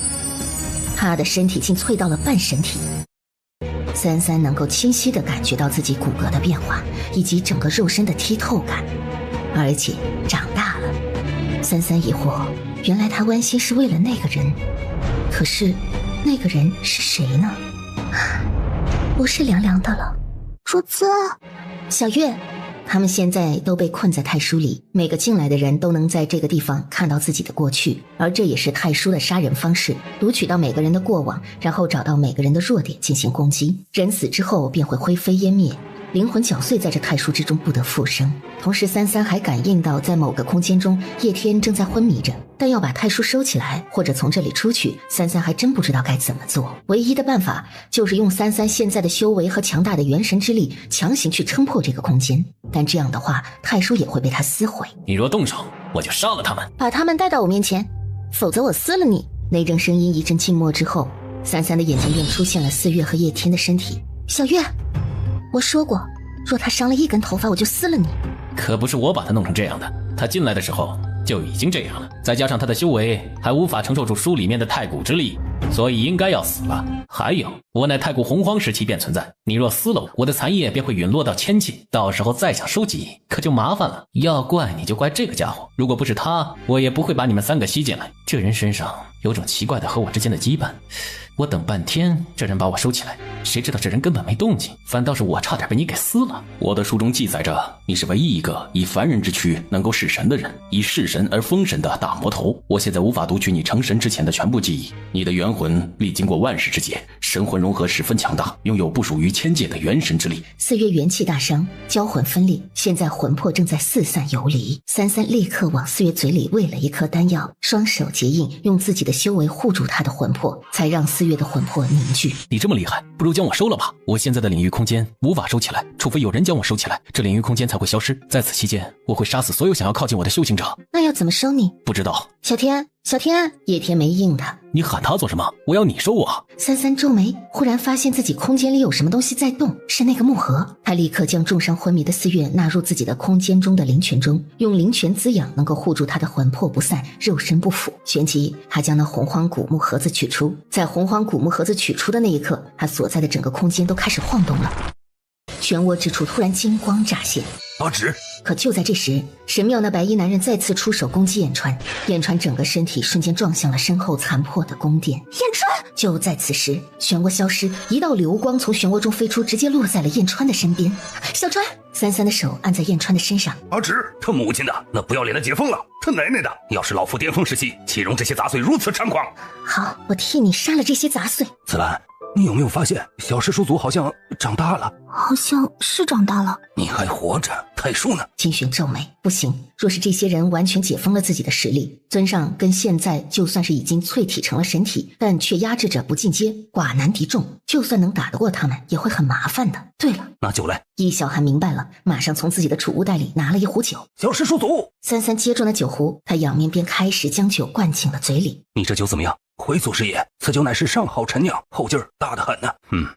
他的身体竟淬到了半神体。三三能够清晰地感觉到自己骨骼的变化，以及整个肉身的剔透感，而且长大了。三三疑惑，原来他剜心是为了那个人，可是那个人是谁呢？不是凉凉的了。主子，小月，他们现在都被困在太叔里，每个进来的人都能在这个地方看到自己的过去，而这也是太叔的杀人方式，读取到每个人的过往，然后找到每个人的弱点进行攻击，人死之后便会灰飞烟灭，灵魂搅碎在这太叔之中，不得复生。同时三三还感应到在某个空间中叶天正在昏迷着，但要把太叔收起来或者从这里出去，三三还真不知道该怎么做。唯一的办法就是用三三现在的修为和强大的元神之力强行去撑破这个空间，但这样的话太叔也会被他撕毁。你若动手，我就杀了他们，把他们带到我面前，否则我撕了你。那声声音一阵静默之后，三三的眼睛便出现了四月和叶天的身体。小月，我说过若他伤了一根头发，我就撕了你。可不是我把他弄成这样的，他进来的时候就已经这样了，再加上他的修为还无法承受住书里面的太古之力，所以应该要死了。还有，我乃太古洪荒时期便存在，你若撕了我，我的残叶便会陨落到千顷，到时候再想收集可就麻烦了。要怪你就怪这个家伙，如果不是他，我也不会把你们3个吸进来。这人身上有种奇怪的和我之间的羁绊，我等半天，这人把我收起来，谁知道这人根本没动静，反倒是我差点被你给撕了。我的书中记载着，你是唯一一个以凡人之躯能够弑神的人，以弑神而封神的大魔头。我现在无法读取你成神之前的全部记忆，你的元魂历经过万世之劫，神魂融合十分强大，拥有不属于千界的元神之力。4月元气大伤，交魂分裂，现在魂魄正在四散游离。33立刻往4月嘴里喂了一颗丹药，双手结印，用自己的修为护住他的魂魄，才让4月的魂魄凝聚。你这么厉害，不如将我收了吧。我现在的领域空间无法收起来，除非有人将我收起来，这领域空间才会消失。在此期间，我会杀死所有想要靠近我的修行者。那要怎么收你？不知道。小天，叶天没应他。你喊他做什么？我要你收我。33皱眉，忽然发现自己空间里有什么东西在动，是那个木盒。他立刻将重伤昏迷的4月纳入自己的空间中的灵泉中，用灵泉滋养，能够护住他的魂魄不散，肉身不腐。旋即，他将那洪荒古木盒子取出，在洪荒古木盒子取出的那一刻，他所在的整个空间都开始晃动了。漩涡之处突然金光乍现，阿芷！可就在这时，神庙那白衣男人再次出手攻击燕川，燕川整个身体瞬间撞向了身后残破的宫殿。燕川！就在此时，漩涡消失，一道流光从漩涡中飞出，直接落在了燕川的身边。小川，33的手按在燕川的身上。阿芷，他母亲的那不要脸的解封了，他奶奶的，要是老夫巅峰时期，岂容这些杂碎如此猖狂？好，我替你杀了这些杂碎。紫兰，你有没有发现小师叔族好像长大了？好像是长大了。你还活着，太叔呢？金玄皱眉，不行，若是这些人完全解封了自己的实力，尊上跟现在就算是已经淬体成了神体，但却压制着不进阶，寡难敌众，就算能打得过他们，也会很麻烦的。对了，拿酒来。易小寒明白了，马上从自己的储物袋里拿了一壶酒。小师叔祖33接住那酒壶，他仰面便开始将酒灌进了嘴里。你这酒怎么样？回祖师爷，此酒乃是上好陈酿，后劲儿大得很呢。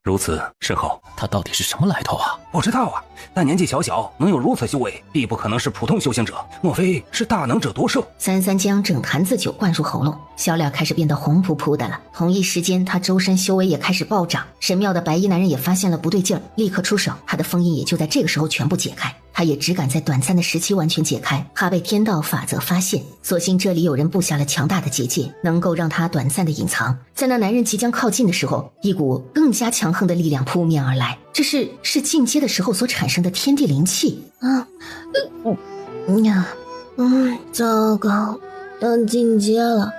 如此甚好。他到底是什么来头啊？不知道啊，但年纪小小能有如此修为，必不可能是普通修行者，莫非是大能者夺舍？33将整坛子酒灌入喉咙，小脸开始变得红扑扑的了。同一时间，他周身修为也开始暴涨。神庙的白衣男人也发现了不对劲儿，立刻出手，他的封印也就在这个时候全部解开。他也只敢在短暂的时期完全解开，怕被天道法则发现。所幸这里有人布下了强大的结界，能够让他短暂的隐藏。在那男人即将靠近的时候，一股更加强横的力量扑面而来，这是进阶的时候所产生的天地灵气。糟糕，要进阶了。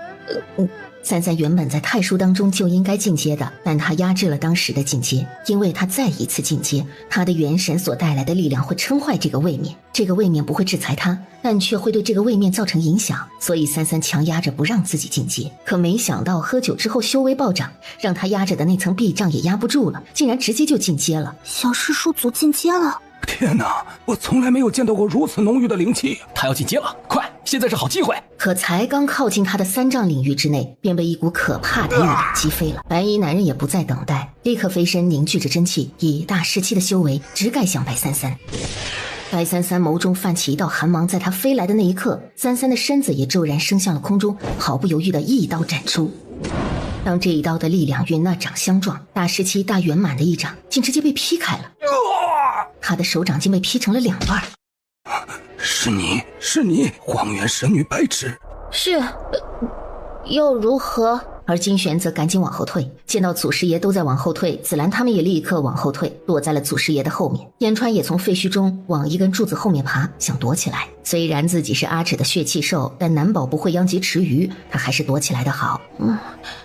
33原本在太书当中就应该进阶的，但他压制了当时的进阶，因为他再一次进阶，他的元神所带来的力量会撑坏这个位面，这个位面不会制裁他，但却会对这个位面造成影响，所以33强压着不让自己进阶。可没想到喝酒之后修为暴涨，让他压着的那层壁障也压不住了，竟然直接就进阶了。小师叔族进阶了。天哪，我从来没有见到过如此浓郁的灵气。他要进阶了，快，现在是好机会。可才刚靠近他的3丈领域之内，便被一股可怕的力量击飞了。白衣男人也不再等待，立刻飞身凝聚着真气，以大师期的修为直盖向白33。白33眸中泛起一道寒芒，在他飞来的那一刻，33的身子也骤然升向了空中，毫不犹豫的一刀斩出。当这一刀的力量与那掌相撞，大师期大圆满的一掌竟直接被劈开了，他的手掌竟被劈成了2段。是你，荒原神女白芷。是，又如何？而金玄则赶紧往后退，见到祖师爷都在往后退，紫兰他们也立刻往后退，躲在了祖师爷的后面。燕川也从废墟中往一根柱子后面爬，想躲起来。虽然自己是阿芷的血气兽，但难保不会殃及池鱼，他还是躲起来的好。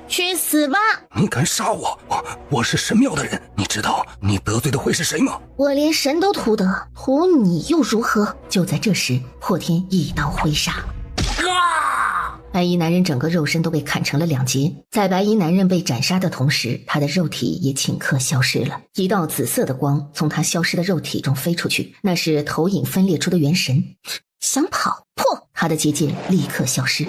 去死吧！你敢杀我？我是神庙的人，你知道你得罪的会是谁吗？我连神都图得，图你又如何？就在这时，破天一刀挥杀。白衣男人整个肉身都被砍成了2截，在白衣男人被斩杀的同时，他的肉体也顷刻消失了。一道紫色的光从他消失的肉体中飞出去，那是投影分裂出的元神。想跑，破！他的结界立刻消失，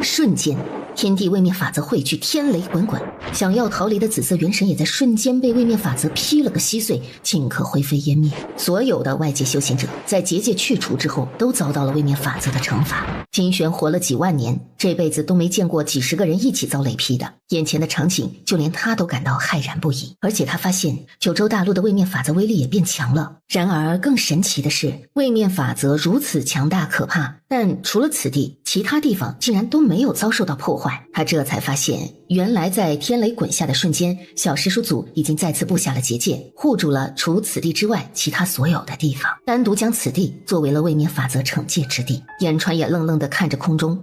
瞬间天地位面法则汇聚，天雷滚滚，想要逃离的紫色元神也在瞬间被位面法则劈了个稀碎，顷刻灰飞烟灭。所有的外界修行者在结界去除之后，都遭到了位面法则的惩罚。金玄活了几万年，这辈子都没见过几十个人一起遭雷劈的，眼前的场景就连他都感到骇然不已。而且他发现九州大陆的位面法则威力也变强了。然而更神奇的是，位面法则如此强大可怕，但除了此地，其他地方竟然都没有遭受到破坏。他这才发现，原来在天雷滚下的瞬间，小师叔组已经再次布下了结界，护住了除此地之外其他所有的地方，单独将此地作为了位面法则惩戒之地。眼川也愣愣地看着空中，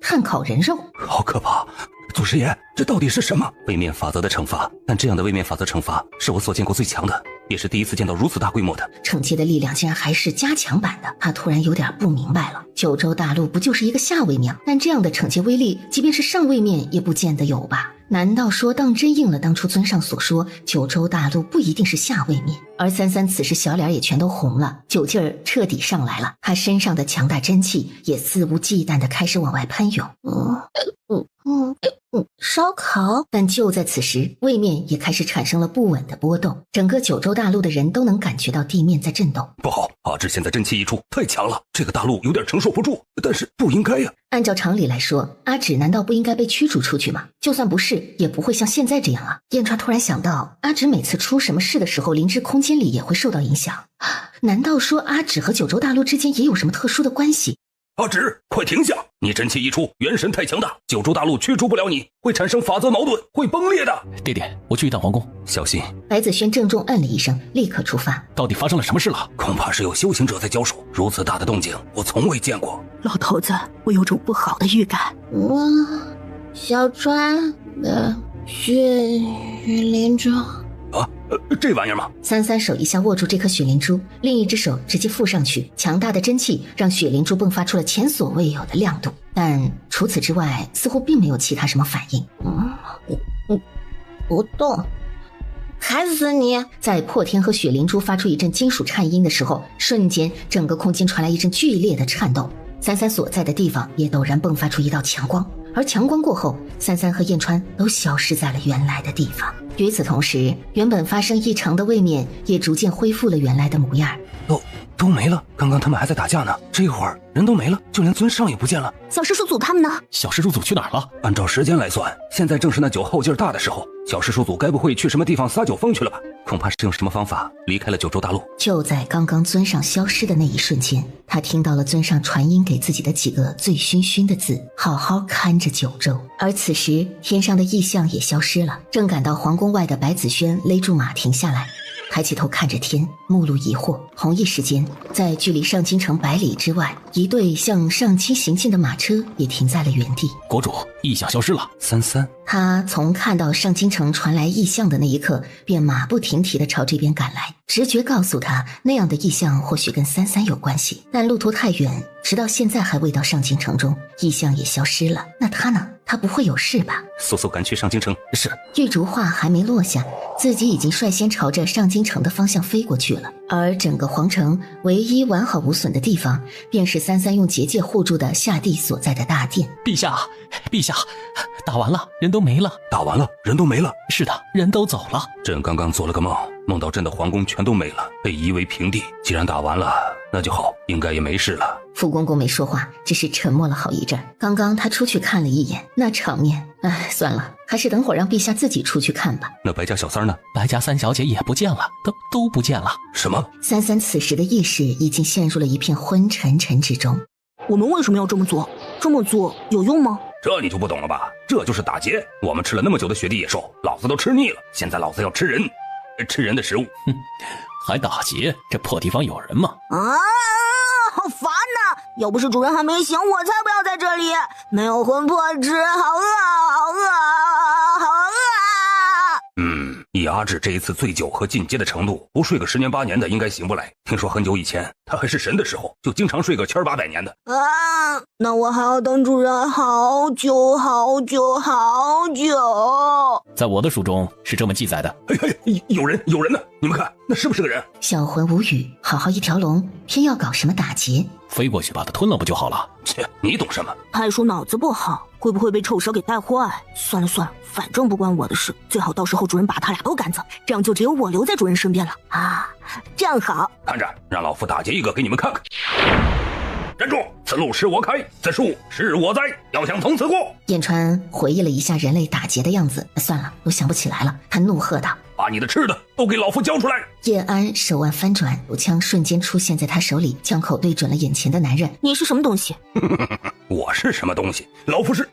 炭烤人肉，好可怕！祖师爷，这到底是什么？位面法则的惩罚，但这样的位面法则惩罚是我所见过最强的，也是第一次见到如此大规模的惩戒的力量，竟然还是加强版的。他突然有点不明白了，九州大陆不就是一个下位面，但这样的惩戒威力，即便是上位面也不见得有吧？难道说当真应了当初尊上所说，九州大陆不一定是下位面？而三三此时小脸也全都红了，酒劲儿彻底上来了，他身上的强大真气也肆无忌惮地开始往外喷涌。烧烤。但就在此时，位面也开始产生了不稳的波动，整个九州大陆的人都能感觉到地面在震动。不好，阿志现在真气一出，太强了，这个大陆有点承受不住，但是不应该呀。按照常理来说，阿芷难道不应该被驱逐出去吗？就算不是，也不会像现在这样啊。燕川突然想到，阿芷每次出什么事的时候，灵芝空间里也会受到影响。难道说阿芷和九州大陆之间也有什么特殊的关系？阿芷，快停下！你真气一出，元神太强大，九州大陆驱逐不了你，会产生法则矛盾，会崩裂的。爹爹，我去一趟皇宫，小心。白子轩郑重嗯了一声，立刻出发。到底发生了什么事了？恐怕是有修行者在交手，如此大的动静，我从未见过。老头子，我有种不好的预感。小川的血灵珠。这玩意儿吗？三三手一下握住这颗血灵珠，另一只手直接附上去，强大的真气让血灵珠迸发出了前所未有的亮度。但除此之外，似乎并没有其他什么反应。不动，害死你！在破天和血灵珠发出一阵金属颤音的时候，瞬间整个空间传来一阵剧烈的颤动，三三所在的地方也陡然迸发出一道强光。而强光过后，三三和燕川都消失在了原来的地方。与此同时，原本发生异常的位面也逐渐恢复了原来的模样。都没了，刚刚他们还在打架呢，这会儿人都没了，就连尊上也不见了。小师叔组他们呢？小师叔组去哪儿了？按照时间来算，现在正是那酒后劲儿大的时候，小师叔组该不会去什么地方撒酒疯去了吧？恐怕是用什么方法离开了九州大陆。就在刚刚尊上消失的那一瞬间，他听到了尊上传音给自己的几个醉醺醺的字：好好看着九州。而此时天上的异象也消失了，正赶到皇宫外的白子轩勒住马停下来，抬起头看着天，目露疑惑。同一时间，在距离上京城100里之外，一队向上京行进的马车也停在了原地。国主，异象消失了。三三，他从看到上京城传来异象的那一刻，便马不停蹄地朝这边赶来。直觉告诉他，那样的异象或许跟三三有关系，但路途太远，直到现在还未到上京城中，异象也消失了。那他呢？他不会有事吧？速速赶去上京城。是。玉竹话还没落下，自己已经率先朝着上京城的方向飞过去了。而整个皇城唯一完好无损的地方，便是三三用结界护住的夏帝所在的大殿。陛下，陛下，打完了，人都没了。打完了，人都没了。是的，人都走了。朕刚刚做了个梦，梦到朕的皇宫全都没了，被夷为平地。既然打完了，那就好，应该也没事了。傅公公没说话，只是沉默了好一阵。刚刚他出去看了一眼，那场面，算了，还是等会儿让陛下自己出去看吧。那白家小三呢？白家三小姐也不见了，都不见了。什么？三三此时的意识已经陷入了一片昏沉沉之中。我们为什么要这么做？这么做有用吗？这你就不懂了吧？这就是打劫。我们吃了那么久的雪地野兽，老子都吃腻了，现在老子要吃人，吃人的食物。哼，还打劫？这破地方有人吗？好烦呐！要不是主人还没醒，我才不要在这里。没有魂魄吃，好饿，好饿，好饿啊！以阿志这一次醉酒和进阶的程度，不睡个10年8年的应该醒不来。听说很久以前他还是神的时候，就经常睡个700-800年的。那我还要等主人好久好久好久。在我的书中是这么记载的。有人呢！你们看，那是不是个人？小魂无语，好好一条龙，偏要搞什么打劫？飞过去把它吞了不就好了？切，你懂什么？太叔脑子不好，会不会被臭蛇给带坏？算了算了，反正不关我的事，最好到时候主人把他俩都赶走，这样就只有我留在主人身边了啊！这样好。看着，让老夫打劫一个给你们看看。站住！此路是我开，此树是我栽，要想从此过。燕川回忆了一下人类打劫的样子，算了，都想不起来了。他怒喝道：“把你的吃的都给老夫交出来！”叶安手腕翻转，手枪瞬间出现在他手里，枪口对准了眼前的男人。你是什么东西？我是什么东西？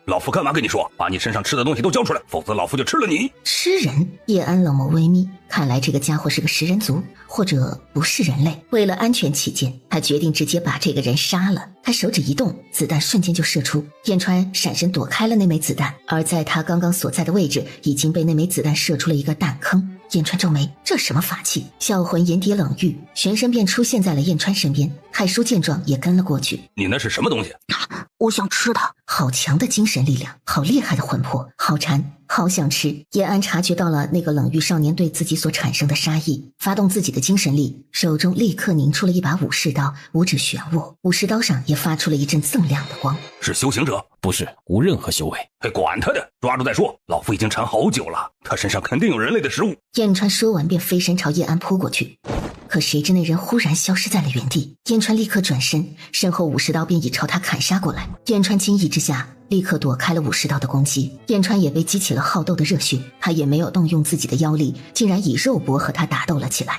老夫干嘛跟你说？把你身上吃的东西都交出来，否则老夫就吃了你。吃人？叶安冷眸微眯，看来这个家伙是个食人族，或者不是人类。为了安全起见，他决定直接把这个人杀了。他手指一动，子弹瞬间就射出，燕川闪身躲开了那枚子弹，而在他刚刚所在的位置，已经被那枚子弹射出了一个弹坑。燕川皱眉，这什么法器？销魂眼底冷玉，旋身便出现在了燕川身边。太叔见状也跟了过去。你那是什么东西？我想吃它。好强的精神力量，好厉害的魂魄，好馋，好想吃。叶安察觉到了那个冷玉少年对自己所产生的杀意，发动自己的精神力，手中立刻凝出了一把武士刀，五指旋握，武士刀上也发出了一阵锃亮的光。是修行者？不是，无任何修为。管他的，抓住再说。老夫已经馋好久了，他身上肯定有人类的食物。燕川说完便飞身朝叶安扑过去，可谁知那人忽然消失在了原地。燕川立刻转身，身后武士刀便已朝他砍杀过来。燕川惊异之下立刻躲开了武士刀的攻击。燕川也被激起了好斗的热血，他也没有动用自己的妖力，竟然以肉搏和他打斗了起来。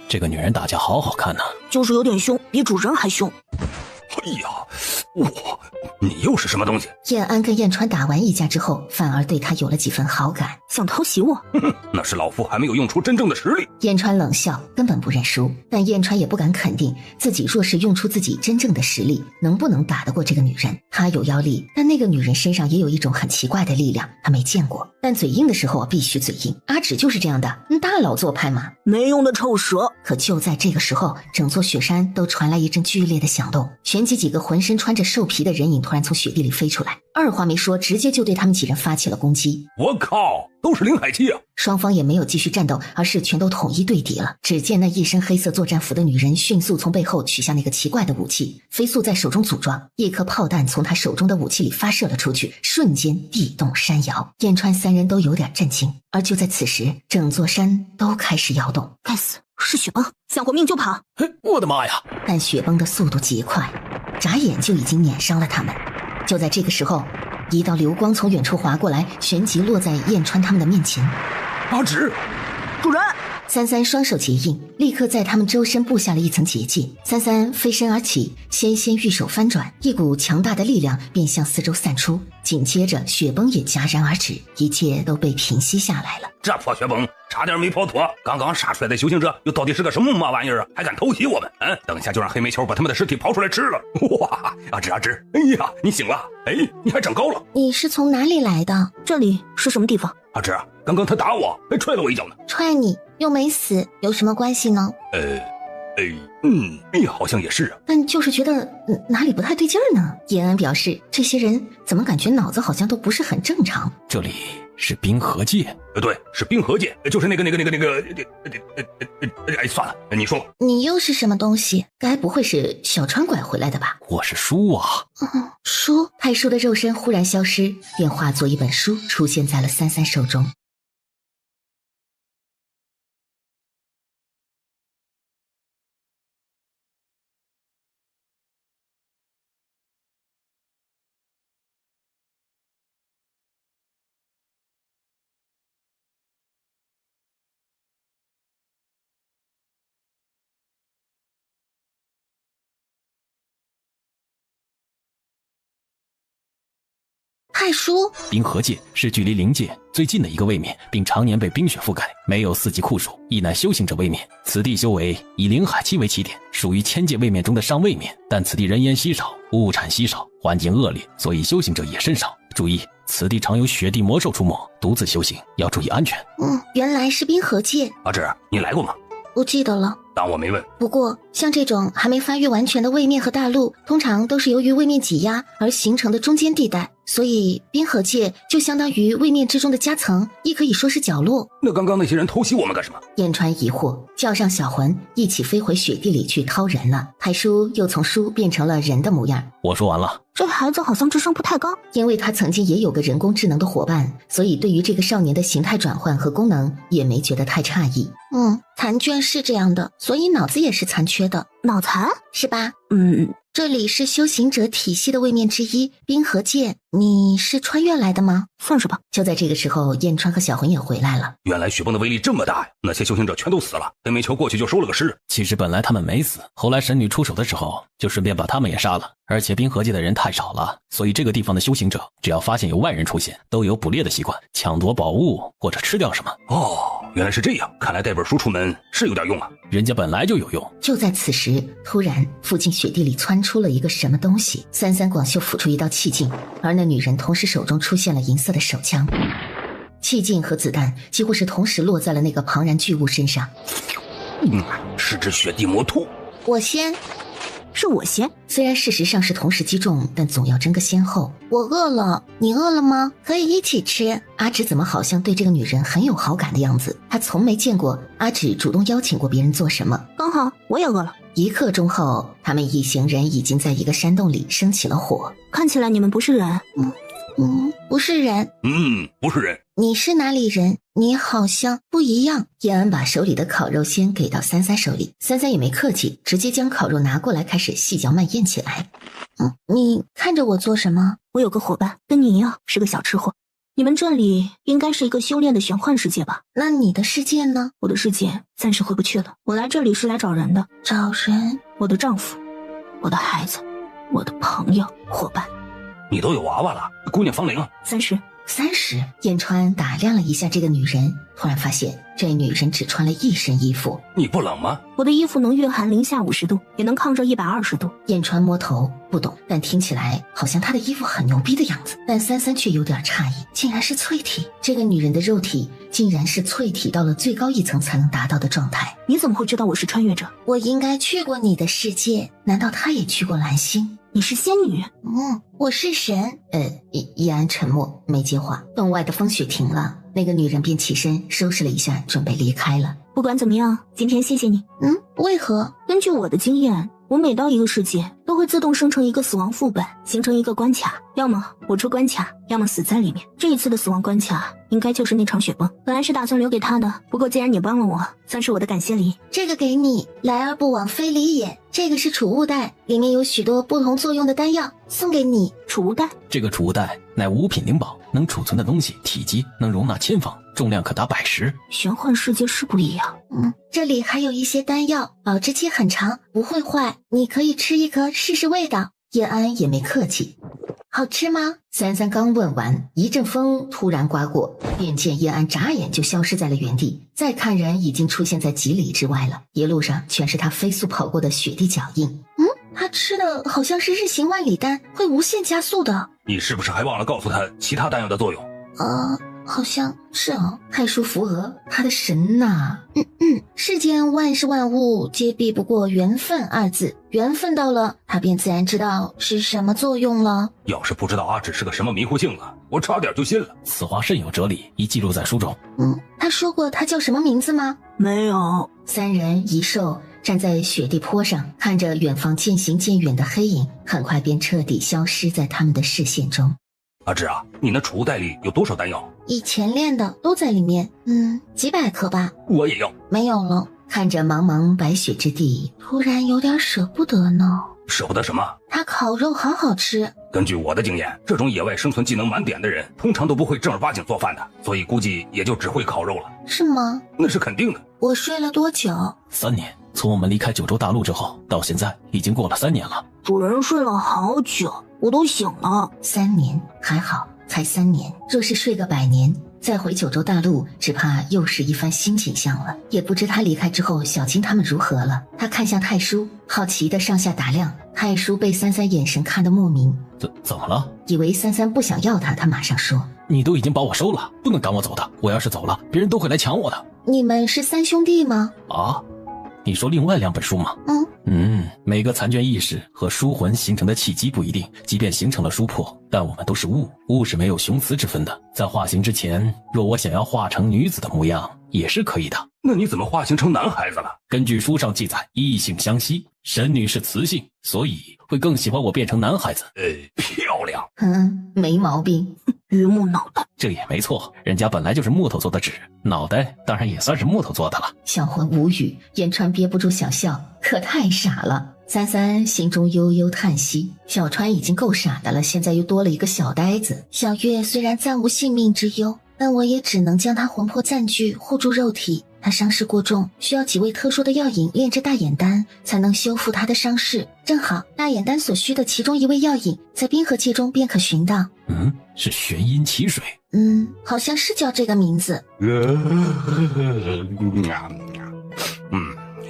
这个女人打架好好看呢，就是有点凶，比主人还凶。哎呀，你又是什么东西？燕安跟燕川打完一架之后，反而对他有了几分好感，想偷袭我？那是老夫还没有用出真正的实力。燕川冷笑，根本不认输。但燕川也不敢肯定自己若是用出自己真正的实力，能不能打得过这个女人。他有妖力，但那个女人身上也有一种很奇怪的力量，他没见过。但嘴硬的时候必须嘴硬，阿芷就是这样的，大佬做派嘛。没用的臭蛇。可就在这个时候，整座雪山都传来一阵剧烈的响动，旋即几个浑身穿着兽皮的人影突然从雪地里飞出来，二话没说，直接就对他们几人发起了攻击。我靠，都是灵海期啊！双方也没有继续战斗，而是全都统一对敌了。只见那一身黑色作战服的女人迅速从背后取下那个奇怪的武器，飞速在手中组装，一颗炮弹从她手中的武器里发射了出去，瞬间地动山摇。燕川三人都有点震惊，而就在此时，整座山都开始摇动。该死，是雪崩！想活命就跑！我的妈呀！但雪崩的速度极快，眨眼就已经碾伤了他们。就在这个时候，一道流光从远处划过来，旋即落在燕川他们的面前。阿芷，主人！三三双手结印，立刻在他们周身布下了一层结界。三三飞身而起，纤玉手翻转，一股强大的力量便向四周散出。紧接着，雪崩也戛然而止，一切都被平息下来了。这破雪崩差点没跑脱！刚刚杀出来的修行者又到底是个什么嘛玩意儿啊？还敢偷袭我们？等下就让黑煤球把他们的尸体刨出来吃了！哇，阿芷，哎呀，你醒了！哎，你还长高了！你是从哪里来的？这里是什么地方？阿芷，刚刚他打我，还踹了我一脚呢。踹你又没死，有什么关系呢？好像也是啊。但就是觉得哪里不太对劲儿呢？叶安表示，这些人怎么感觉脑子好像都不是很正常。这里是冰河界？对，是冰河界，就是那个，算了，你说。你又是什么东西？该不会是小川拐回来的吧？我是书啊。书？太叔的肉身忽然消失，便化作一本书出现在了三三手中。太叔，冰河界是距离灵界最近的一个位面，并常年被冰雪覆盖，没有四季酷暑，亦乃修行者位面。此地修为以灵海期为起点，属于千界位面中的上位面，但此地人烟稀少，物产稀少，环境恶劣，所以修行者也甚少。注意，此地常有雪地魔兽出没，独自修行要注意安全。原来是冰河界。阿芷，你来过吗？不记得了，当我没问。不过像这种还没发育完全的位面和大陆，通常都是由于位面挤压而形成的中间地带，所以冰河界就相当于位面之中的夹层，亦可以说是角落。那刚刚那些人偷袭我们干什么？燕川疑惑，叫上小魂一起飞回雪地里去掏人了。太叔又从书变成了人的模样。我说完了，这孩子好像智商不太高。因为他曾经也有个人工智能的伙伴，所以对于这个少年的形态转换和功能也没觉得太诧异。残缺是这样的，所以脑子也是残缺的。脑残是吧？这里是修行者体系的位面之一冰河界，你是穿越来的吗？算是吧。就在这个时候，燕川和小魂也回来了。原来雪崩的威力这么大呀！那些修行者全都死了，黑煤球过去就收了个尸。其实本来他们没死，后来神女出手的时候，就顺便把他们也杀了。而且冰河界的人太少了，所以这个地方的修行者只要发现有外人出现，都有捕猎的习惯，抢夺宝物或者吃掉什么。原来是这样，看来带本书出门是有点用啊。人家本来就有用。就在此时，突然附近雪地里窜出了一个什么东西，三三广袖抚出一道气劲，而那女人同时手中出现了银色的手枪，气劲和子弹几乎是同时落在了那个庞然巨物身上。是只雪地魔兔。我先。是我先。虽然事实上是同时击中，但总要争个先后。我饿了，你饿了吗？可以一起吃。阿芷怎么好像对这个女人很有好感的样子？她从没见过阿芷主动邀请过别人做什么。刚好我也饿了。1刻钟后，他们一行人已经在一个山洞里升起了火。看起来你们不是人。不是人。不是人。你是哪里人？你好像不一样。叶安把手里的烤肉先给到三三手里，三三也没客气，直接将烤肉拿过来开始细嚼慢咽起来。你看着我做什么？我有个伙伴跟你一样是个小吃货。你们这里应该是一个修炼的玄幻世界吧？那你的世界呢？我的世界暂时回不去了，我来这里是来找人的。找人？我的丈夫，我的孩子，我的朋友伙伴。你都有娃娃了，姑娘芳龄30。燕川打量了一下这个女人，突然发现这女人只穿了一身衣服。你不冷吗？我的衣服能御寒零下50度，也能抗热120度。燕川摸头不懂，但听起来好像她的衣服很牛逼的样子。但三三却有点诧异，竟然是淬体。这个女人的肉体竟然是淬体到了最高一层才能达到的状态。你怎么会知道我是穿越者？我应该去过你的世界。难道她也去过蓝星？你是仙女？我是神。叶安沉默没接话。洞外的风雪停了，那个女人便起身收拾了一下，准备离开了。不管怎么样，今天谢谢你。为何？根据我的经验，我每到一个世界都会自动生成一个死亡副本，形成一个关卡，要么我出关卡，要么死在里面。这一次的死亡关卡应该就是那场雪崩，本来是打算留给他的，不过既然你帮了我，算是我的感谢礼。这个给你，来而不往非礼也。这个是储物袋，里面有许多不同作用的丹药，送给你。储物袋？这个储物袋乃5品灵宝，能储存的东西体积能容纳1000方，重量可达110。玄幻世界是不一样。这里还有一些丹药，保质期很长，不会坏，你可以吃一颗试试味道。叶安也没客气。好吃吗？三三刚问完，一阵风突然刮过，便见叶安眨眼就消失在了原地。再看人，已经出现在几里之外了，一路上全是他飞速跑过的雪地脚印。他吃的好像是日行万里丹，会无限加速的。你是不是还忘了告诉他其他丹药的作用？好像是哦。太叔扶额，他的神呐！世间万事万物皆避不过缘分2字，缘分到了，他便自然知道是什么作用了。要是不知道阿芷是个什么迷糊性子，我差点就信了。此话甚有哲理，已记录在书中。他说过他叫什么名字吗？没有。三人一兽站在雪地坡上，看着远方渐行渐远的黑影，很快便彻底消失在他们的视线中。阿芷啊，你那储物袋里有多少丹药？以前练的都在里面，几百颗吧。我也要。没有了。看着茫茫白雪之地，突然有点舍不得呢。舍不得什么？他烤肉好好吃。根据我的经验，这种野外生存技能满点的人，通常都不会正儿八经做饭的，所以估计也就只会烤肉了。是吗？那是肯定的。我睡了多久？3年。从我们离开九州大陆之后，到现在已经过了3年了。主人睡了好久，我都醒了。3年，还好，才3年。若是睡个100年，再回九州大陆，只怕又是一番新景象了。也不知他离开之后，小青他们如何了。他看向太叔，好奇的上下打量。太叔被三三眼神看得莫名。怎么了？以为三三不想要他，他马上说：“你都已经把我收了，不能赶我走的。我要是走了，别人都会来抢我的。”你们是3兄弟吗？你说另外2本书吗？每个残卷意识和书魂形成的契机不一定，即便形成了书魄，但我们都是物，物是没有雄雌之分的。在化形之前，若我想要化成女子的模样，也是可以的。那你怎么化形成男孩子了？根据书上记载，异性相吸，神女是雌性，所以会更喜欢我变成男孩子。漂亮。没毛病。榆木脑袋，这也没错，人家本来就是木头做的纸，脑袋当然也算是木头做的了。小魂无语，言川憋不住想笑，可太傻了。三三心中悠悠叹息，小川已经够傻的了，现在又多了一个小呆子。小月虽然暂无性命之忧，但我也只能将他魂魄暂具，护住肉体。他伤势过重，需要几味特殊的药引炼制大眼丹，才能修复他的伤势。正好大眼丹所需的其中一味药引，在冰河界中便可寻到。是玄阴奇水。好像是叫这个名字。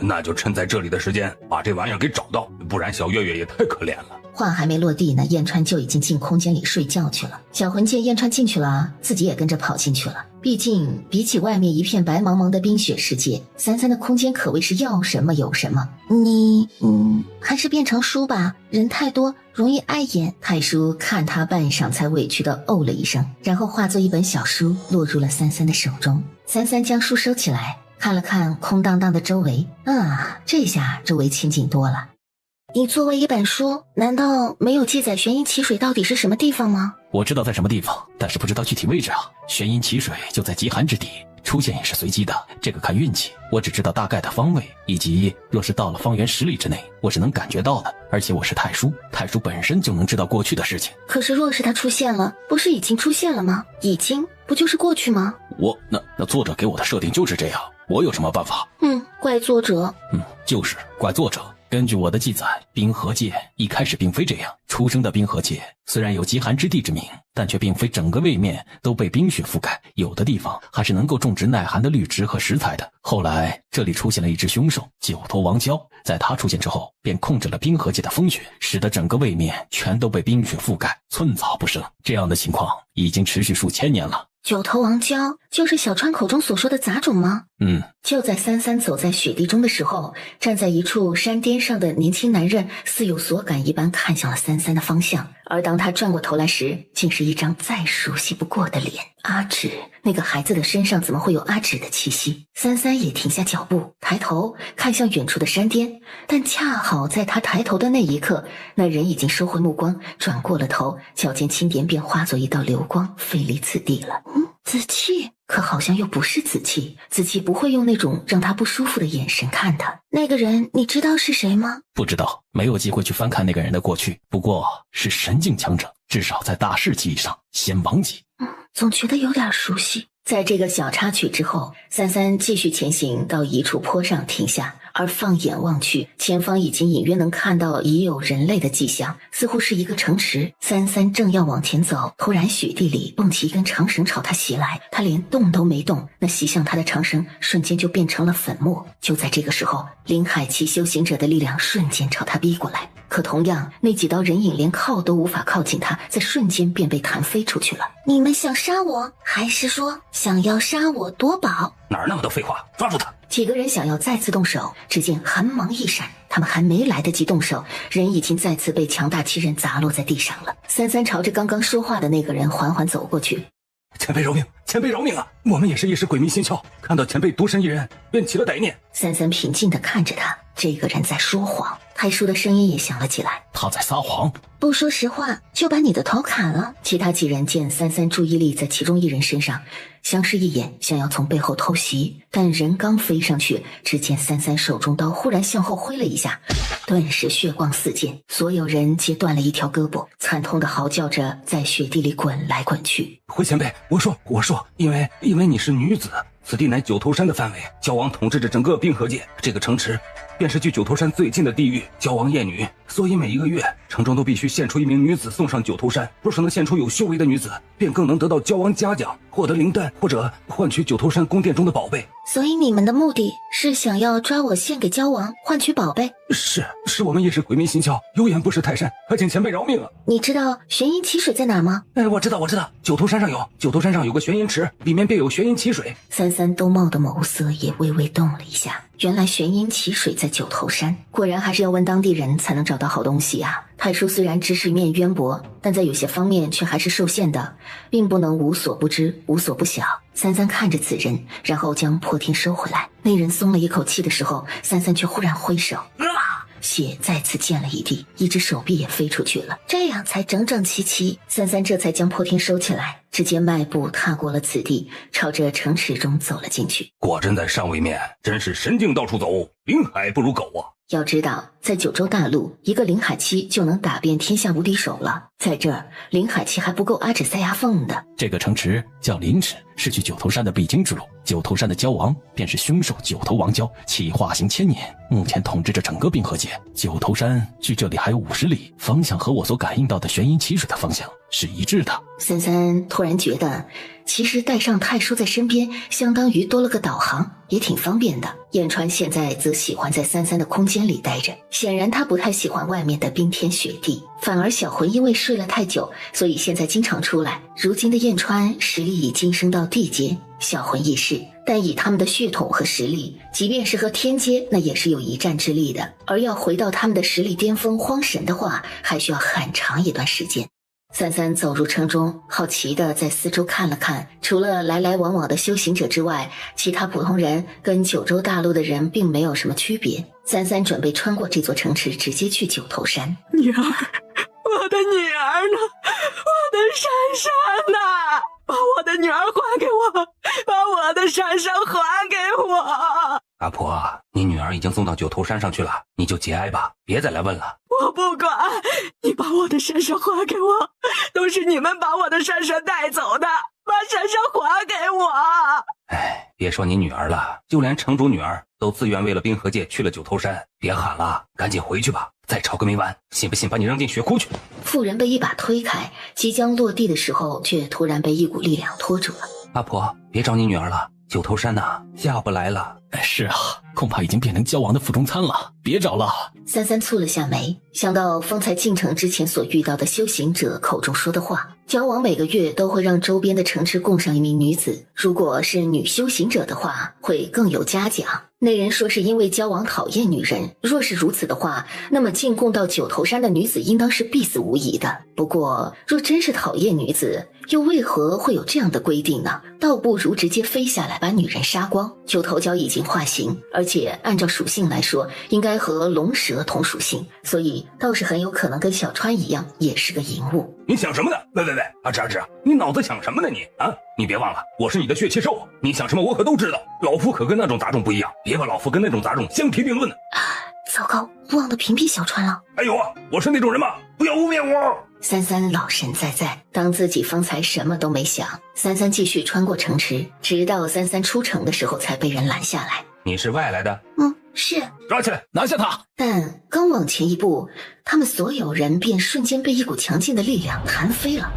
那就趁在这里的时间把这玩意儿给找到，不然小月月也太可怜了。话还没落地呢，燕川就已经进空间里睡觉去了。小魂见燕川进去了，自己也跟着跑进去了。毕竟比起外面一片白茫茫的冰雪世界，三三的空间可谓是要什么有什么。你还是变成书吧，人太多容易碍眼。太叔看他半晌，才委屈的哦了一声，然后化作一本小书落入了三三的手中。三三将书收起来，看了看空荡荡的周围，这下周围清静多了。你作为一本书，难道没有记载玄阴奇水到底是什么地方吗？我知道在什么地方，但是不知道具体位置啊。玄阴奇水就在极寒之地，出现也是随机的，这个看运气。我只知道大概的方位，以及若是到了方圆10里之内，我是能感觉到的。而且我是太叔，太叔本身就能知道过去的事情。可是若是他出现了，不是已经出现了吗？已经不就是过去吗？那作者给我的设定就是这样，我有什么办法？怪作者。就是怪作者。根据我的记载，冰河界一开始并非这样。出生的冰河界虽然有极寒之地之名，但却并非整个位面都被冰雪覆盖，有的地方还是能够种植耐寒的绿植和食材的。后来这里出现了一只凶兽九头王蛟，在它出现之后，便控制了冰河界的风雪，使得整个位面全都被冰雪覆盖，寸草不生。这样的情况已经持续数千年了。九头王蛟就是小川口中所说的杂种吗？就在三三走在雪地中的时候，站在一处山巅上的年轻男人似有所感一般看向了三三的方向，而当他转过头来时，竟是一张再熟悉不过的脸。阿芷，那个孩子的身上怎么会有阿芷的气息？三三也停下脚步，抬头看向远处的山巅，但恰好在他抬头的那一刻，那人已经收回目光，转过了头，脚尖轻点，便化作一道流光，飞离此地了。紫气，可好像又不是紫气，紫气不会用那种让他不舒服的眼神看他。那个人你知道是谁吗？不知道，没有机会去翻看那个人的过去，不过是神境强者，至少在大师级以上，仙王级。总觉得有点熟悉。在这个小插曲之后，三三继续前行到一处坡上停下，而放眼望去，前方已经隐约能看到已有人类的迹象，似乎是一个城池。三三正要往前走，突然雪地里蹦起一根长绳朝他袭来，他连动都没动，那袭向他的长绳瞬间就变成了粉末。就在这个时候，林海奇修行者的力量瞬间朝他逼过来，可同样那几道人影连靠都无法靠近他，在瞬间便被弹飞出去了。你们想杀我，还是说想要杀我夺宝？哪儿那么多废话，抓住他！几个人想要再次动手，只见寒芒一闪，他们还没来得及动手，人已经再次被强大气刃砸落在地上了。三三朝着刚刚说话的那个人缓缓走过去。前辈饶命，前辈饶命啊！我们也是一时鬼迷心窍，看到前辈独身一人，便起了歹念。三三平静地看着他，这个人在说谎。太叔的声音也响了起来，他在撒谎。不说实话，就把你的头砍了。其他几人见三三注意力在其中一人身上，相视一眼，想要从背后偷袭，但人刚飞上去，只见三三手中刀忽然向后挥了一下，顿时血光四溅，所有人皆断了一条胳膊，惨痛的嚎叫着在雪地里滚来滚去。回前辈，我说，因为你是女子，此地乃九头山的范围，蛟王统治着整个冰河界，这个城池便是距九头山最近的地域。蛟王厌女，所以每一个月城中都必须献出一名女子送上九头山，若是能献出有修为的女子，便更能得到蛟王嘉奖，获得灵丹，或者换取九头山宫殿中的宝贝。所以你们的目的是想要抓我献给蛟王，换取宝贝？是我们一时鬼迷心窍，有眼不识泰山，还请前辈饶命啊！你知道玄阴奇水在哪吗？我知道，九头山上有个玄阴池，里面便有玄阴奇水。三三三兜帽的眸色也微微动了一下。原来玄阴奇水在九头山，果然还是要问当地人才能找到好东西啊。太叔虽然知识面渊博，但在有些方面却还是受限的，并不能无所不知无所不晓。三三看着此人，然后将破天收回来。那人松了一口气的时候，三三却忽然挥手，血再次溅了一地，一只手臂也飞出去了，这样才整整齐齐。三三这才将破天收起来，直接迈步踏过了此地，朝着城池中走了进去。果真在上位面，真是神经到处走，临海不如狗啊！要知道，在九州大陆，一个临海期就能打遍天下无敌手了。在这儿，临海期还不够阿指塞牙缝的。这个城池叫临池，是去九头山的必经之路。九头山的蛟王便是凶兽九头王蛟，其化形千年，目前统治着整个冰河界。九头山距这里还有50里，方向和我所感应到的玄阴奇水的方向是一致的。三三突然觉得，其实带上太叔在身边，相当于多了个导航，也挺方便的。燕川现在则喜欢在三三的空间里待着，显然他不太喜欢外面的冰天雪地，反而小魂因为睡了太久，所以现在经常出来。如今的燕川实力已晋升到地阶，小魂亦是，但以他们的血统和实力，即便是和天阶，那也是有一战之力的。而要回到他们的实力巅峰荒神的话，还需要很长一段时间。三三走入城中，好奇地在四周看了看，除了来来往往的修行者之外，其他普通人跟九州大陆的人并没有什么区别。三三准备穿过这座城池，直接去九头山。女儿，我的女儿呢？我的珊珊呢？把我的女儿还给我，把我的珊珊还给我。阿婆，你女儿已经送到九头山上去了，你就节哀吧，别再来问了。我不管，你把我的珊珊还给我，都是你们把我的珊珊带走的，把珊珊还给我。哎，别说你女儿了，就连城主女儿都自愿为了冰河界去了九头山。别喊了，赶紧回去吧，再吵个没完，信不信把你扔进血窟去？妇人被一把推开，即将落地的时候，却突然被一股力量拖住了。阿婆，别找你女儿了，九头山呐，下不来了。是啊，恐怕已经变成蛟王的腹中餐了，别找了。三三蹙了下眉，想到方才进城之前所遇到的修行者口中说的话，蛟王每个月都会让周边的城池供上一名女子，如果是女修行者的话，会更有嘉奖。那人说是因为蛟王讨厌女人，若是如此的话，那么进贡到九头山的女子应当是必死无疑的。不过若真是讨厌女子，又为何会有这样的规定呢？倒不如直接飞下来把女人杀光。九头蛟已经化形，而且按照属性来说，应该和龙蛇同属性，所以倒是很有可能跟小川一样，也是个淫物。你想什么呢？喂，阿芝，你脑子想什么呢你啊？你别忘了，我是你的血气兽，你想什么我可都知道。老夫可跟那种杂种不一样，别把老夫跟那种杂种相提并论呢。糟糕，忘得屏蔽小川了。哎呦，我是那种人吗？不要污蔑我！三三老神在在，当自己方才什么都没想。三三继续穿过城池，直到三三出城的时候才被人拦下来。你是外来的？是。抓起来，拿下他！但刚往前一步，他们所有人便瞬间被一股强劲的力量弹飞了。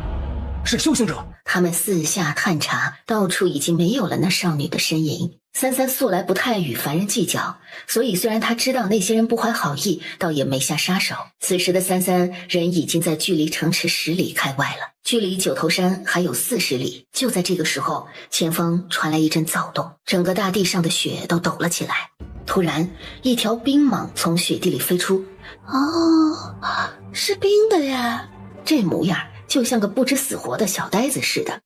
是修行者。他们四下探查，到处已经没有了那少女的身影。三三素来不太与凡人计较，所以虽然他知道那些人不怀好意，倒也没下杀手。此时的三三人已经在距离城池10里开外了，距离九头山还有40里。就在这个时候，前方传来一阵躁动，整个大地上的雪都抖了起来。突然，一条冰蟒从雪地里飞出。是冰的呀！这模样就像个不知死活的小呆子似的。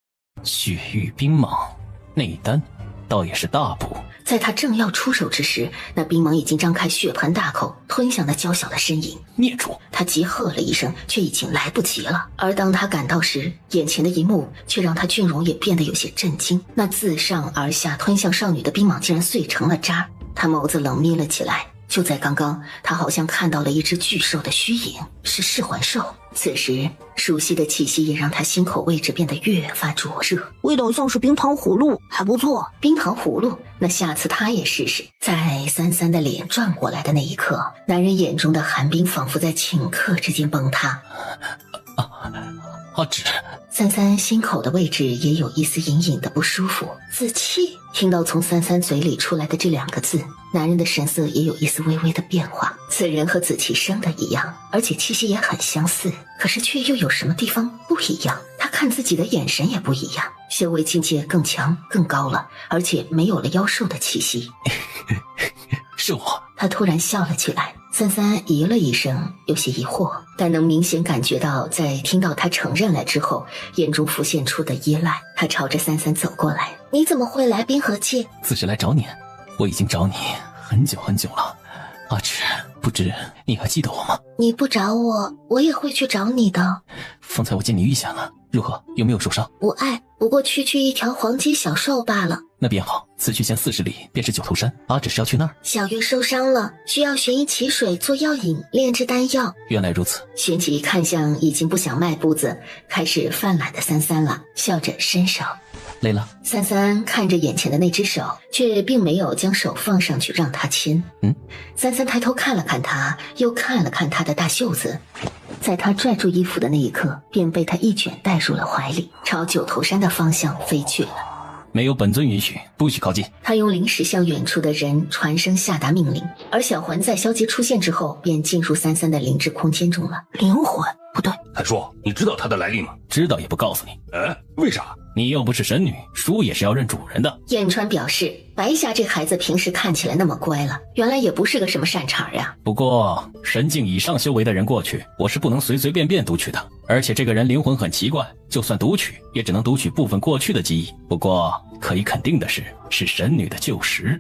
雪域冰蟒，内丹倒也是大补。在他正要出手之时，那冰蟒已经张开血盆大口，吞向那娇小的身影。孽畜！他急喝了一声，却已经来不及了。而当他赶到时，眼前的一幕却让他俊容也变得有些震惊。那自上而下吞向少女的冰蟒竟然碎成了渣。他眸子冷眯了起来。就在刚刚，他好像看到了一只巨兽的虚影，是噬魂兽。此时，熟悉的气息也让他心口位置变得越发灼热，味道像是冰糖葫芦，还不错。冰糖葫芦，那下次他也试试。在三三的脸转过来的那一刻，男人眼中的寒冰仿佛在顷刻之间崩塌。阿芷，三三心口的位置也有一丝隐隐的不舒服。子气。听到从三三嘴里出来的这2个字，男人的神色也有一丝微微的变化。此人和子期生的一样，而且气息也很相似，可是却又有什么地方不一样。他看自己的眼神也不一样，修为境界更强更高了，而且没有了妖兽的气息。是我。他突然笑了起来。三三咦了一声，有些疑惑，但能明显感觉到在听到他承认了之后，眼中浮现出的依赖。他朝着三三走过来。你怎么会来冰河期？自是来找你，我已经找你很久很久了。阿芷，不知你还记得我吗？你不找我，我也会去找你的。方才我见你遇险了，如何？有没有受伤？无碍，不过区区一条黄金小兽罢了。那便好，此去前40里便是九头山，阿芷是要去那儿。小月受伤了，需要玄医起水做药引，炼制丹药。原来如此。旋即看向已经不想迈步子，开始犯懒的三三了，笑着伸手。累了？三三看着眼前的那只手，却并没有将手放上去让他牵。三三抬头看了看他，又看了看他的大袖子，在他拽住衣服的那一刻，便被他一卷带入了怀里，朝九头山的方向飞去了。没有本尊允许，不许靠近。他用灵石向远处的人传声下达命令，而小魂在萧杰出现之后，便进入三三的灵智空间中了。灵魂不对，太叔，你知道他的来历吗？知道也不告诉你。为啥？你又不是神女，书也是要认主人的。燕川表示，白霞这孩子平时看起来那么乖了，原来也不是个什么善茬呀。不过神境以上修为的人过去，我是不能随随便便读取的。而且这个人灵魂很奇怪，就算读取，也只能读取部分过去的记忆。不过可以肯定的是神女的旧识。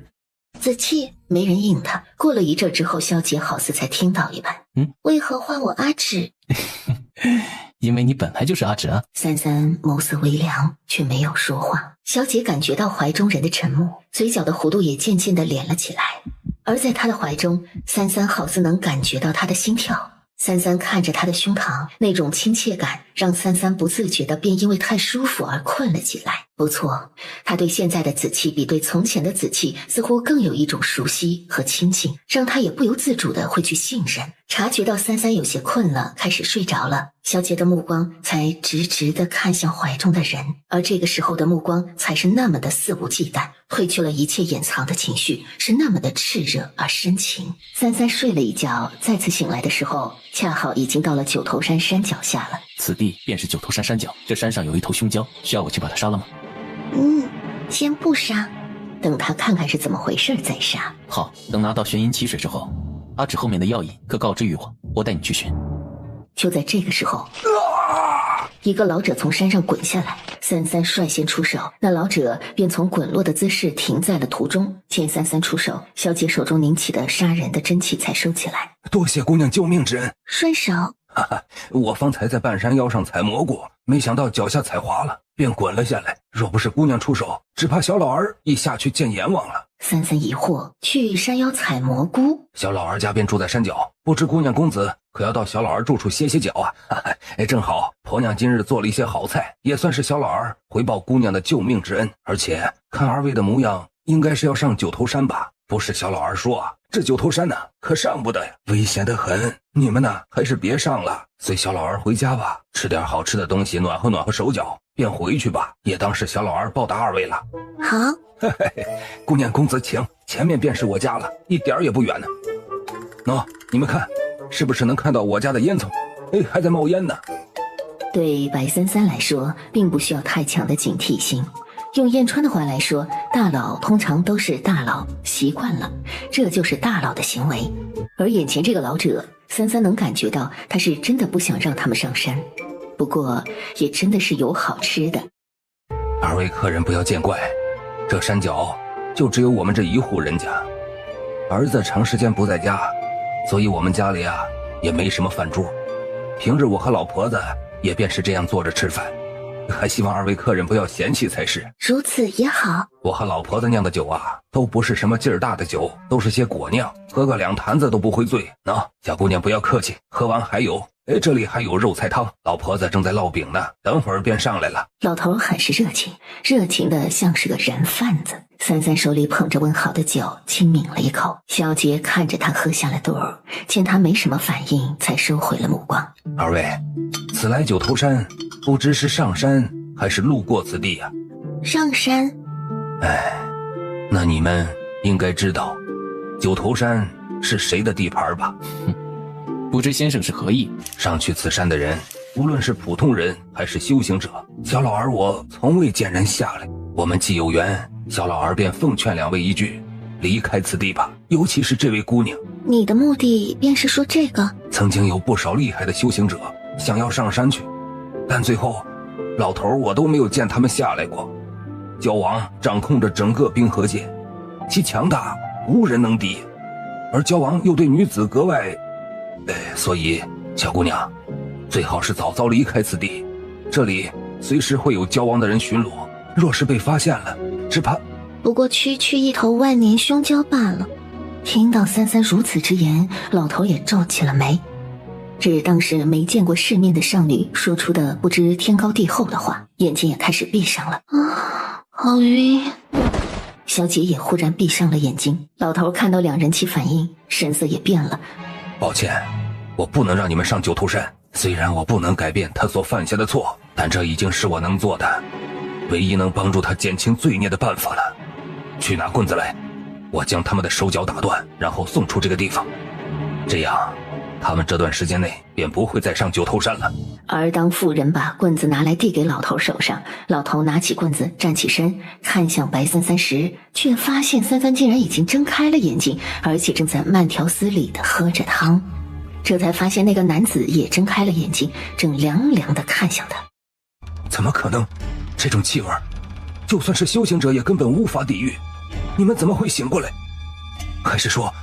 子期，没人应他。过了一阵之后，萧杰好似才听到一般。为何唤我阿芷？因为你本来就是阿芷啊。三三眸色微凉，却没有说话。萧杰感觉到怀中人的沉默，嘴角的弧度也渐渐地敛了起来。而在他的怀中，三三好似能感觉到他的心跳。三三看着他的胸膛，那种亲切感让三三不自觉的便因为太舒服而困了起来。不错，他对现在的子期比对从前的子期似乎更有一种熟悉和亲近，让他也不由自主的会去信任。察觉到三三有些困了，开始睡着了，萧杰的目光才直直的看向怀中的人，而这个时候的目光才是那么的肆无忌惮，褪去了一切掩藏的情绪，是那么的炽热而深情。三三睡了一觉，再次醒来的时候，恰好已经到了九头山山脚下了。此地便是九头山山脚，这山上有一头凶蛟，需要我去把它杀了吗？先不杀，等他看看是怎么回事再杀。好，等拿到玄阴起水之后，阿芷后面的药引可告知于我，我带你去寻。就在这个时候，一个老者从山上滚下来，三三率先出手，那老者便从滚落的姿势停在了途中。见三三出手，萧杰手中凝起的杀人的真气才收起来。多谢姑娘救命之恩。顺手。我方才在半山腰上采蘑菇，没想到脚下踩滑了，便滚了下来。若不是姑娘出手，只怕小老儿一下去见阎王了。三三疑惑，去山腰采蘑菇？小老儿家便住在山脚，不知姑娘公子可要到小老儿住处歇歇脚啊？正好婆娘今日做了一些好菜，也算是小老儿回报姑娘的救命之恩。而且看二位的模样，应该是要上九头山吧？不是小老儿说这九头山可上不得呀，危险得很。你们还是别上了，随小老儿回家吧，吃点好吃的东西暖和暖和手脚，便回去吧，也当是小老儿报答二位了。好。姑娘公子请，前面便是我家了，一点也不远呢。你们看，是不是能看到我家的烟囱？还在冒烟呢。对白三三来说，并不需要太强的警惕性。用燕川的话来说，大佬通常都是大佬，习惯了，这就是大佬的行为。而眼前这个老者，三三能感觉到他是真的不想让他们上山，不过也真的是有好吃的。二位客人不要见怪，这山脚就只有我们这一户人家，儿子长时间不在家，所以我们家里也没什么饭桌。平日我和老婆子也便是这样坐着吃饭，还希望二位客人不要嫌弃才是。如此也好。我和老婆子酿的酒都不是什么劲儿大的酒，都是些果酿，喝个2坛子都不会醉。小姑娘不要客气，喝完还有。这里还有肉菜汤，老婆子正在烙饼呢，等会儿便上来了。老头很是热情，热情的像是个人贩子。三三手里捧着温好的酒，轻抿了一口。萧杰看着他喝下了肚儿，见他没什么反应，才收回了目光。二位，此来九头山，不知是上山还是路过此地呀？上山。那你们应该知道，九头山是谁的地盘吧？不知先生是何意？上去此山的人，无论是普通人还是修行者，小老儿我从未见人下来。我们既有缘，小老儿便奉劝两位一句，离开此地吧，尤其是这位姑娘。你的目的便是说这个？曾经有不少厉害的修行者想要上山去，但最后老头我都没有见他们下来过。蛟王掌控着整个冰河界，其强大无人能敌，而蛟王又对女子格外……所以小姑娘最好是早早离开此地，这里随时会有蛟王的人巡逻，若是被发现了，只怕……不过区区一头万年凶蛟罢了。听到三三如此之言，老头也皱起了眉。这当是没见过世面的少女说出的不知天高地厚的话，眼睛也开始闭上了。好晕。小姐也忽然闭上了眼睛。老头看到两人起反应，神色也变了。抱歉，我不能让你们上九头山。虽然我不能改变他所犯下的错，但这已经是我能做的唯一能帮助他减轻罪孽的办法了。去拿棍子来，我将他们的手脚打断，然后送出这个地方，这样他们这段时间内便不会再上九头山了。而当妇人把棍子拿来递给老头手上，老头拿起棍子站起身，看向白三三时，却发现三三竟然已经睁开了眼睛，而且正在慢条斯理地喝着汤。这才发现那个男子也睁开了眼睛，正凉凉地看向他。怎么可能？这种气味就算是修行者也根本无法抵御，你们怎么会醒过来？还是说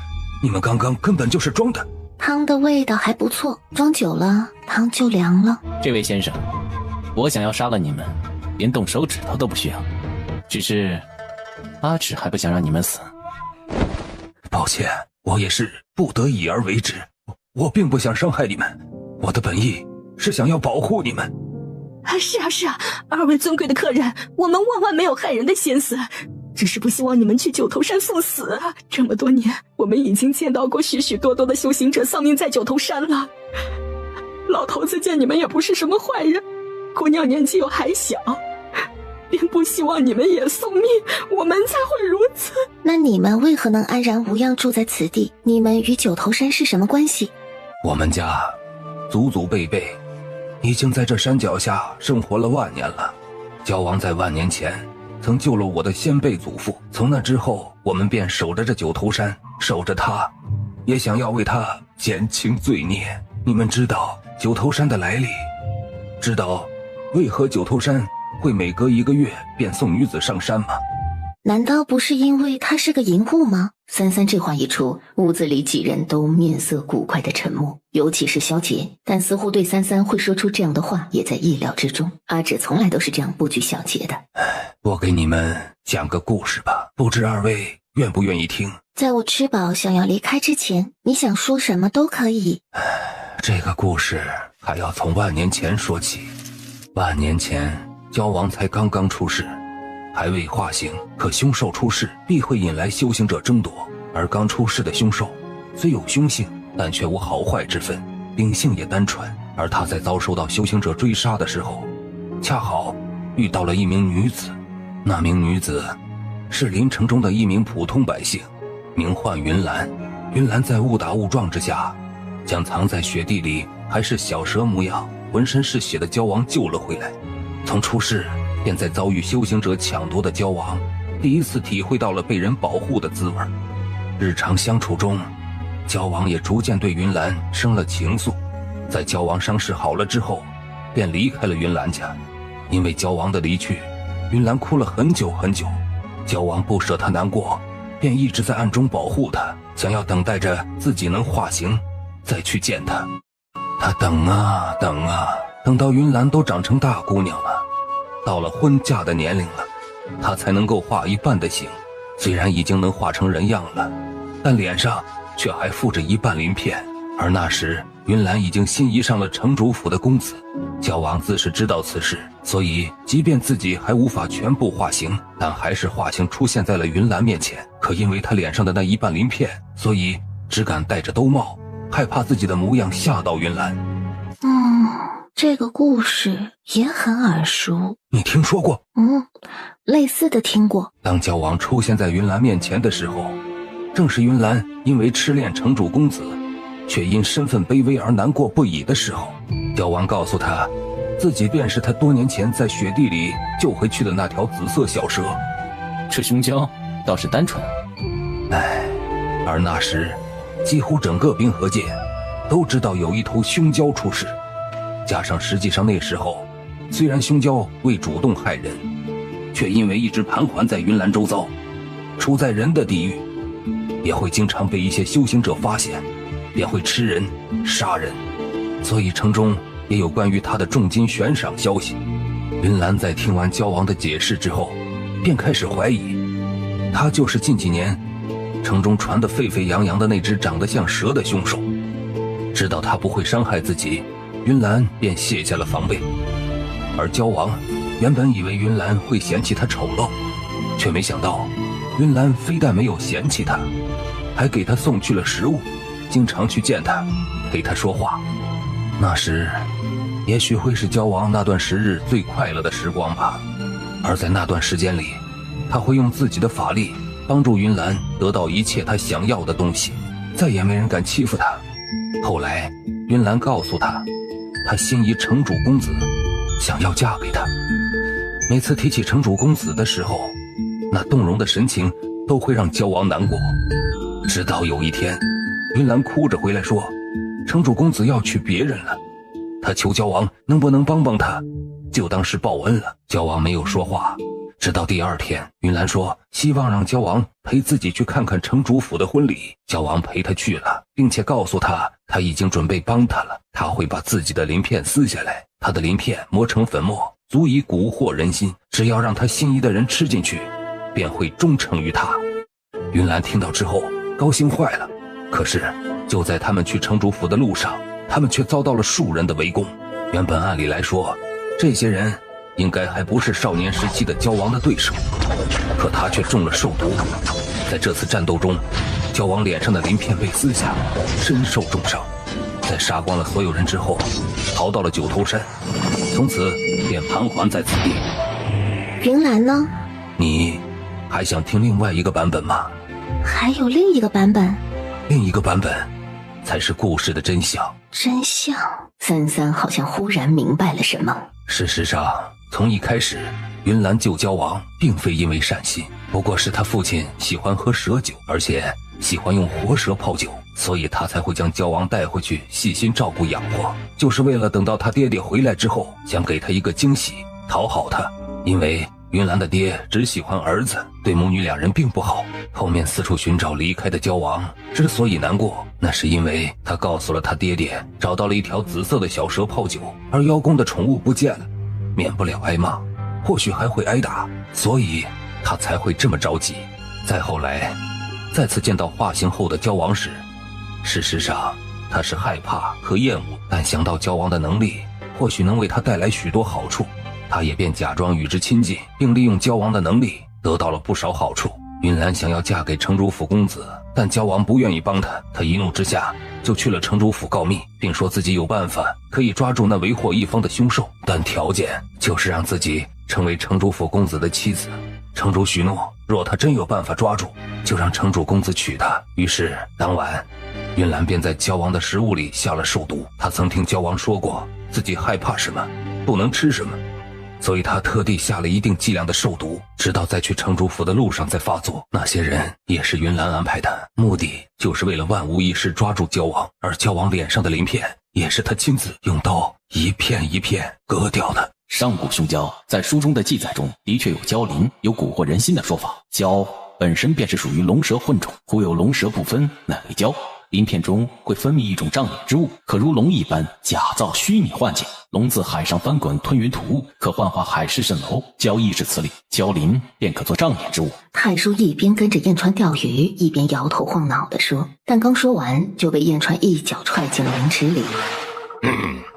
你们刚刚根本就是装的？汤的味道还不错，装久了汤就凉了。这位先生，我想要杀了你们，连动手指头都不需要，只是阿芷还不想让你们死。抱歉，我也是不得已而为之，我并不想伤害你们，我的本意是想要保护你们。是啊，二位尊贵的客人，我们万万没有害人的心思，只是不希望你们去九头山送死。这么多年，我们已经见到过许许多多的修行者丧命在九头山了。老头子见你们也不是什么坏人，姑娘年纪又还小，便不希望你们也送命，我们才会如此。那你们为何能安然无恙住在此地？你们与九头山是什么关系？我们家祖祖辈辈已经在这山脚下生活了万年了。蛟王在万年前曾救了我的先辈祖父，从那之后我们便守着这九头山，守着他，也想要为他减轻罪孽。你们知道九头山的来历，知道为何九头山会每隔1个月便送女子上山吗？难道不是因为他是个淫妇吗？三三这话一出，屋子里几人都面色古怪的沉默，尤其是萧杰，但似乎对三三会说出这样的话也在意料之中。阿芷从来都是这样不拘小节的。我给你们讲个故事吧，不知二位愿不愿意听？在我吃饱想要离开之前，你想说什么都可以。这个故事还要从万年前说起。万年前蛟王才刚刚出世，还未化形，可凶兽出世必会引来修行者争夺，而刚出世的凶兽虽有凶性，但却无好坏之分，秉性也单纯。而他在遭受到修行者追杀的时候，恰好遇到了一名女子。那名女子是林城中的一名普通百姓，名唤云兰。云兰在误打误撞之下，将藏在雪地里还是小蛇模样、浑身是血的蛟王救了回来。从出世便在遭遇修行者抢夺的蛟王，第一次体会到了被人保护的滋味。日常相处中，蛟王也逐渐对云兰生了情愫。在蛟王伤势好了之后，便离开了云兰家。因为蛟王的离去，云兰哭了很久很久。蛟王不舍她难过，便一直在暗中保护她，想要等待着自己能化形再去见她。他等啊等啊，等到云兰都长成大姑娘了，到了婚嫁的年龄了，她才能够化一半的形。虽然已经能化成人样了，但脸上却还附着一半鳞片。而那时云兰已经心仪上了城主府的公子。蛟王自是知道此事，所以即便自己还无法全部化形，但还是化形出现在了云兰面前。可因为他脸上的那一半鳞片，所以只敢戴着兜帽，害怕自己的模样吓到云兰。这个故事也很耳熟。你听说过？类似的听过。当蛟王出现在云兰面前的时候，正是云兰因为痴恋城主公子，却因身份卑微而难过不已的时候。焦王告诉他，自己便是他多年前在雪地里救回去的那条紫色小蛇。这凶蛟倒是单纯。而那时几乎整个冰河界都知道有一头凶蛟出世，加上实际上那时候虽然凶蛟未主动害人，却因为一直盘桓在云岚周遭，处在人的地狱，也会经常被一些修行者发现，便会吃人杀人，所以城中也有关于他的重金悬赏消息。云岚在听完焦王的解释之后，便开始怀疑他就是近几年城中传得沸沸扬扬的那只长得像蛇的凶手。知道他不会伤害自己，云岚便卸下了防备。而焦王原本以为云岚会嫌弃他丑陋，却没想到云岚非但没有嫌弃他，还给他送去了食物，经常去见他，陪他说话。那时也许会是焦王那段时日最快乐的时光吧。而在那段时间里，他会用自己的法力帮助云岚得到一切他想要的东西，再也没人敢欺负他。后来云岚告诉他，他心仪城主公子，想要嫁给他。每次提起城主公子的时候，那动容的神情都会让焦王难过。直到有一天，云岚哭着回来说，城主公子要娶别人了，他求焦王能不能帮帮他，就当是报恩了。焦王没有说话，直到第二天，云岚说希望让焦王陪自己去看看城主府的婚礼。焦王陪他去了，并且告诉他他已经准备帮他了，他会把自己的鳞片撕下来，他的鳞片磨成粉末，足以蛊惑人心，只要让他心仪的人吃进去，便会忠诚于他。云岚听到之后高兴坏了，可是就在他们去城主府的路上，他们却遭到了数人的围攻。原本按理来说，这些人应该还不是少年时期的焦王的对手，可他却中了兽毒。在这次战斗中，焦王脸上的鳞片被撕下，身受重伤。在杀光了所有人之后，逃到了九头山，从此便盘桓在此地。云岚呢？你还想听另外一个版本吗？还有另一个版本？另一个版本才是故事的真相。真相？三三好像忽然明白了什么。事实上，从一开始，云岚救焦王并非因为善心，不过是他父亲喜欢喝蛇酒，而且喜欢用活蛇泡酒，所以他才会将焦王带回去细心照顾养活，就是为了等到他爹爹回来之后，想给他一个惊喜，讨好他。因为云岚的爹只喜欢儿子，对母女两人并不好。后面四处寻找离开的焦王之所以难过，那是因为他告诉了他爹爹找到了一条紫色的小蛇泡酒，而妖宫的宠物不见了，免不了挨骂，或许还会挨打，所以他才会这么着急。再后来再次见到化形后的焦王时，事实上他是害怕和厌恶，但想到焦王的能力或许能为他带来许多好处，他也便假装与之亲近，并利用焦王的能力得到了不少好处。云岚想要嫁给城主府公子，但焦王不愿意帮他，他一怒之下就去了城主府告密，并说自己有办法可以抓住那为祸一方的凶兽，但条件就是让自己成为城主府公子的妻子。城主许诺，若他真有办法抓住，就让城主公子娶她。于是当晚，云岚便在焦王的食物里下了兽毒。他曾听焦王说过自己害怕什么，不能吃什么，所以他特地下了一定剂量的兽毒，直到在去城主府的路上再发作。那些人也是云岚安排的，目的就是为了万无一失抓住焦王，而焦王脸上的鳞片也是他亲自用刀一片一片割掉的。上古凶蛟在书中的记载中的确有蛟鳞，有蛊惑人心的说法。蛟本身便是属于龙蛇混种，忽有龙蛇不分，乃为蛟。鳞片中会分泌一种障眼之物，可如龙一般假造虚拟幻境。龙自海上翻滚，吞云吐雾，可幻化海市蜃楼。蛟亦是此理，蛟鳞便可做障眼之物。太叔一边跟着燕川钓鱼，一边摇头晃脑地说，但刚说完就被燕川一脚踹进了灵池里。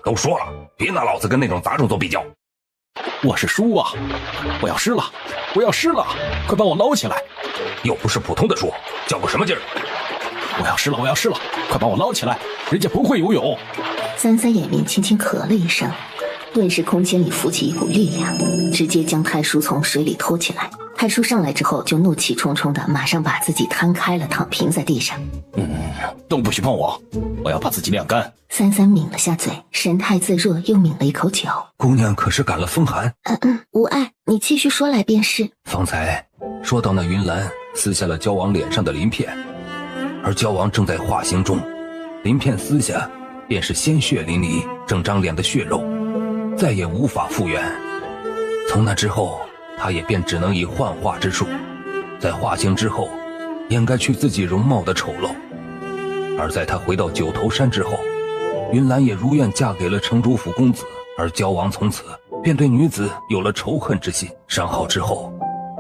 都说了，别拿老子跟那种杂种做比较。我是书啊，我要湿了，我要湿了，快把我捞起来！又不是普通的书，较个什么劲儿？我要湿了，我要湿了，快把我捞起来！人家不会游泳。三三眼面轻轻咳了一声，顿时空间里浮起一股力量，直接将太叔从水里拖起来。太叔上来之后就怒气冲冲的马上把自己摊开了，躺平在地上。都不许碰我，我要把自己晾干。三三抿了下嘴，神态自若，又抿了一口酒。姑娘可是感了风寒？无碍，你继续说来便是。方才说到那云岚撕下了焦王脸上的鳞片，而焦王正在化形中，鳞片撕下便是鲜血淋漓，整张脸的血肉再也无法复原。从那之后，他也便只能以幻化之术，在化形之后掩盖去自己容貌的丑陋。而在他回到九头山之后，云岚也如愿嫁给了城主府公子，而焦王从此便对女子有了仇恨之心。伤好之后，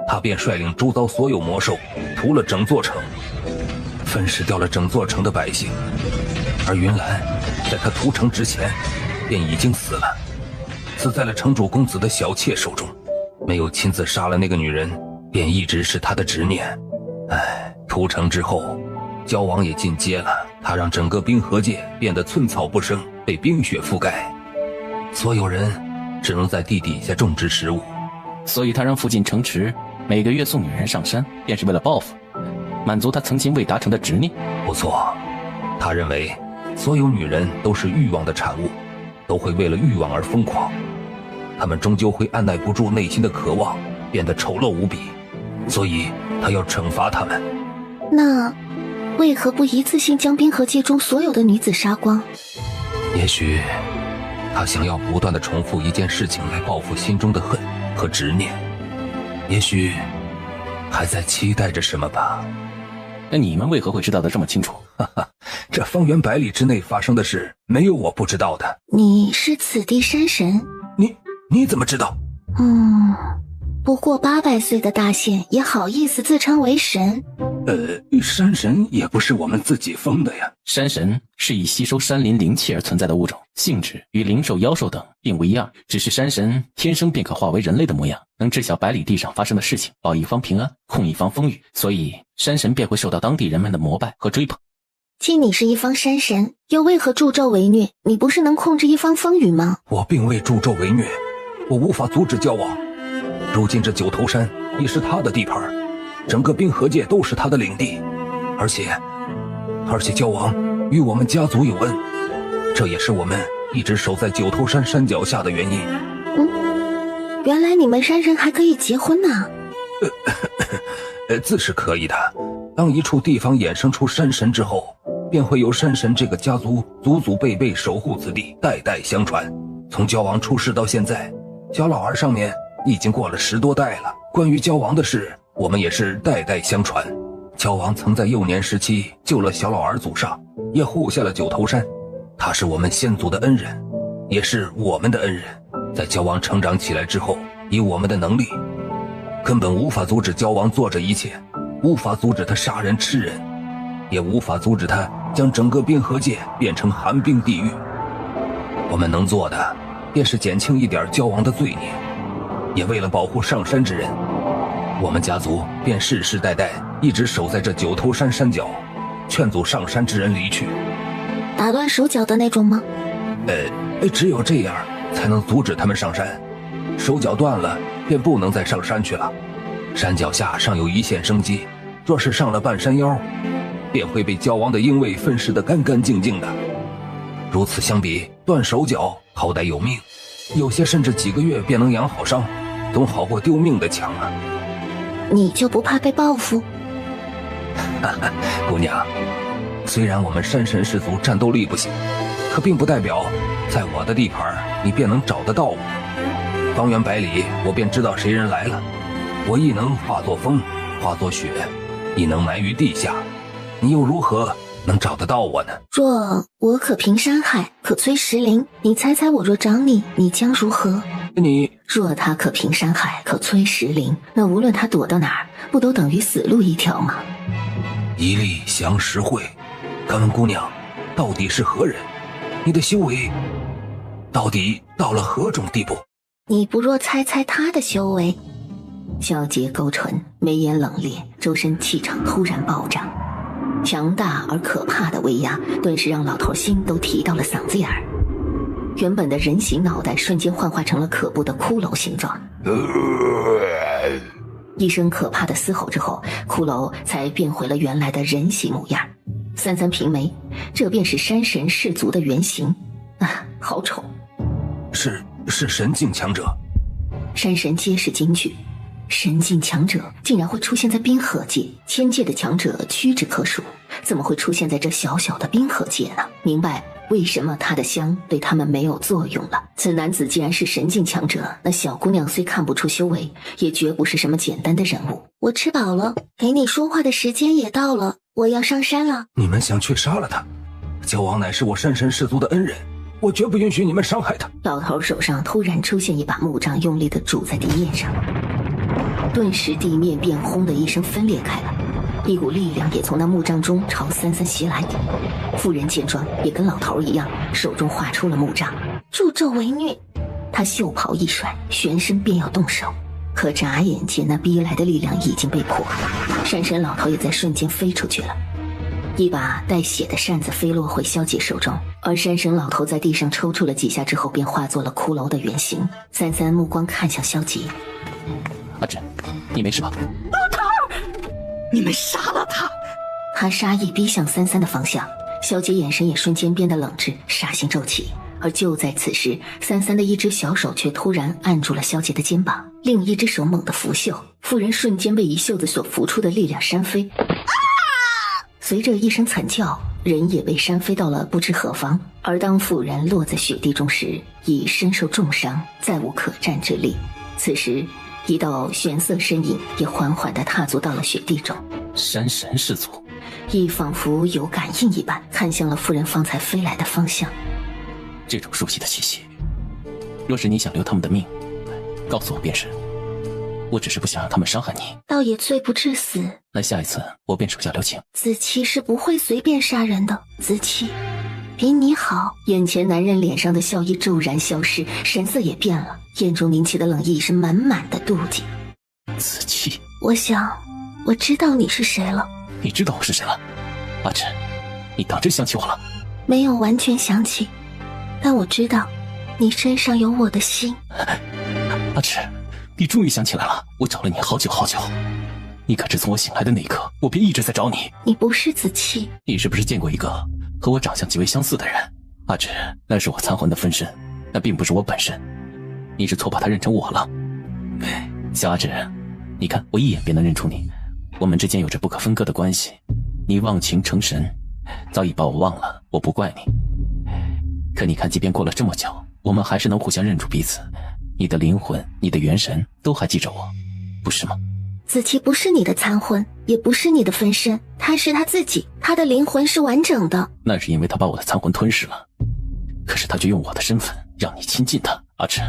他便率领周遭所有魔兽屠了整座城，分食掉了整座城的百姓。而云岚在他屠城之前便已经死了，死在了城主公子的小妾手中。没有亲自杀了那个女人，便一直是他的执念。屠城之后，焦王也进阶了，他让整个冰河界变得寸草不生，被冰雪覆盖，所有人只能在地底下种植食物。所以他让附近城池每个月送女人上山，便是为了报复，满足他曾经未达成的执念。不错，他认为所有女人都是欲望的产物，都会为了欲望而疯狂，他们终究会按耐不住内心的渴望，变得丑陋无比，所以他要惩罚他们。那为何不一次性将冰河界中所有的女子杀光？也许他想要不断地重复一件事情来报复心中的恨和执念，也许还在期待着什么吧。那你们为何会知道的这么清楚？这方圆百里之内发生的事，没有我不知道的。你是此地山神？你怎么知道？不过800岁的大仙也好意思自称为神？山神也不是我们自己封的呀。山神是以吸收山林灵气而存在的物种，性质与灵兽、妖兽等并不一样，只是山神天生便可化为人类的模样，能知晓百里地上发生的事情，保一方平安，控一方风雨，所以山神便会受到当地人们的膜拜和追捧。既你是一方山神，又为何助纣为虐？你不是能控制一方风雨吗？我并未助纣为虐，我无法阻止焦王。如今这九头山已是他的地盘，整个冰河界都是他的领地，而且焦王与我们家族有恩，这也是我们一直守在九头山山脚下的原因。原来你们山神还可以结婚呢？自是可以的。当一处地方衍生出山神之后，便会由山神这个家族祖祖辈辈守护此地，代代相传。从焦王出世到现在，小老儿上面已经过了10多代了。关于焦王的事，我们也是代代相传。焦王曾在幼年时期救了小老儿祖上，也护下了九头山，他是我们先祖的恩人，也是我们的恩人。在焦王成长起来之后，以我们的能力根本无法阻止焦王做这一切，无法阻止他杀人吃人，也无法阻止他将整个冰河界变成寒冰地狱。我们能做的便是减轻一点焦王的罪孽，也为了保护上山之人，我们家族便世世代代一直守在这九头山山脚，劝阻上山之人离去。打断手脚的那种吗？只有这样才能阻止他们上山，手脚断了便不能再上山去了。山脚下尚有一线生机，若是上了半山腰，便会被焦王的鹰卫分食得干干净净的。如此相比，断手脚好歹有命，有些甚至几个月便能养好伤，总好过丢命的强啊。你就不怕被报复？姑娘，虽然我们山神氏族战斗力不行，可并不代表在我的地盘你便能找得到我。方圆百里我便知道谁人来了，我亦能化作风，化作雪，亦能埋于地下，你又如何能找得到我呢？若我可平山海，可摧石林，你猜猜我若找你，你将如何？若他可平山海，可摧石林，那无论他躲到哪儿，不都等于死路一条吗？一力降十会，敢问姑娘到底是何人？你的修为到底到了何种地步？你不若猜猜他的修为。小杰勾唇，眉眼冷冽，周身气场突然暴涨，强大而可怕的威压顿时让老头心都提到了嗓子眼儿。原本的人形脑袋瞬间幻化成了可怖的骷髅形状，一声可怕的嘶吼之后，骷髅才变回了原来的人形模样。三三平眉，这便是山神氏族的原型啊，好丑。是神境强者。山神皆是惊惧，神境强者竟然会出现在冰河界，千界的强者屈指可数，怎么会出现在这小小的冰河界呢？明白为什么他的香对他们没有作用了。此男子既然是神境强者，那小姑娘虽看不出修为，也绝不是什么简单的人物。我吃饱了，给你说话的时间也到了，我要上山了。你们想去杀了他？焦王乃是我山神氏族的恩人，我绝不允许你们伤害他。老头手上突然出现一把木杖，用力地拄在地面上，顿时地面便轰的一声分裂开了，一股力量也从那木杖中朝三三袭来。妇人见状，也跟老头一样，手中画出了木杖，助纣为虐。他袖袍一甩，旋身便要动手，可眨眼间那逼来的力量已经被破，山神老头也在瞬间飞出去了。一把带血的扇子飞落回萧杰手中，而山神老头在地上抽搐了几下之后，便化作了骷髅的原形。三三目光看向萧杰，阿芷，你没事吧？老头，你们杀了他！他杀意逼向三三的方向，萧杰眼神也瞬间变得冷滞，杀心骤起。而就在此时，三三的一只小手却突然按住了萧杰的肩膀，另一只手猛地拂袖，妇人瞬间被一袖子所拂出的力量扇飞。随着一声惨叫，人也被扇飞到了不知何方。而当妇人落在雪地中时，已身受重伤，再无可战之力。此时，一道玄色身影也缓缓地踏足到了雪地中。山神氏族，亦仿佛有感应一般，看向了妇人方才飞来的方向。这种熟悉的气息，若是你想留他们的命，告诉我便是。我只是不想让他们伤害你，倒也罪不至死。那下一次我便手下留情。子期是不会随便杀人的，子期比你好。眼前男人脸上的笑意骤然消失，神色也变了，眼中凝起的冷意是满满的妒忌。子期，我想我知道你是谁了。你知道我是谁了？阿芷，你当真想起我了？没有完全想起，但我知道你身上有我的心。阿芷，你终于想起来了，我找了你好久好久。你可知从我醒来的那一刻，我便一直在找你。你不是子期。你是不是见过一个和我长相极为相似的人？阿芷，那是我残魂的分身，那并不是我本身。你是错把他认成我了。小阿芷，你看我一眼便能认出你，我们之间有着不可分割的关系。你忘情成神，早已把我忘了，我不怪你。可你看，即便过了这么久，我们还是能互相认出彼此。你的灵魂，你的元神都还记着我，不是吗？子期不是你的残魂，也不是你的分身，他是他自己，他的灵魂是完整的。那是因为他把我的残魂吞噬了，可是他却用我的身份让你亲近他。阿芷，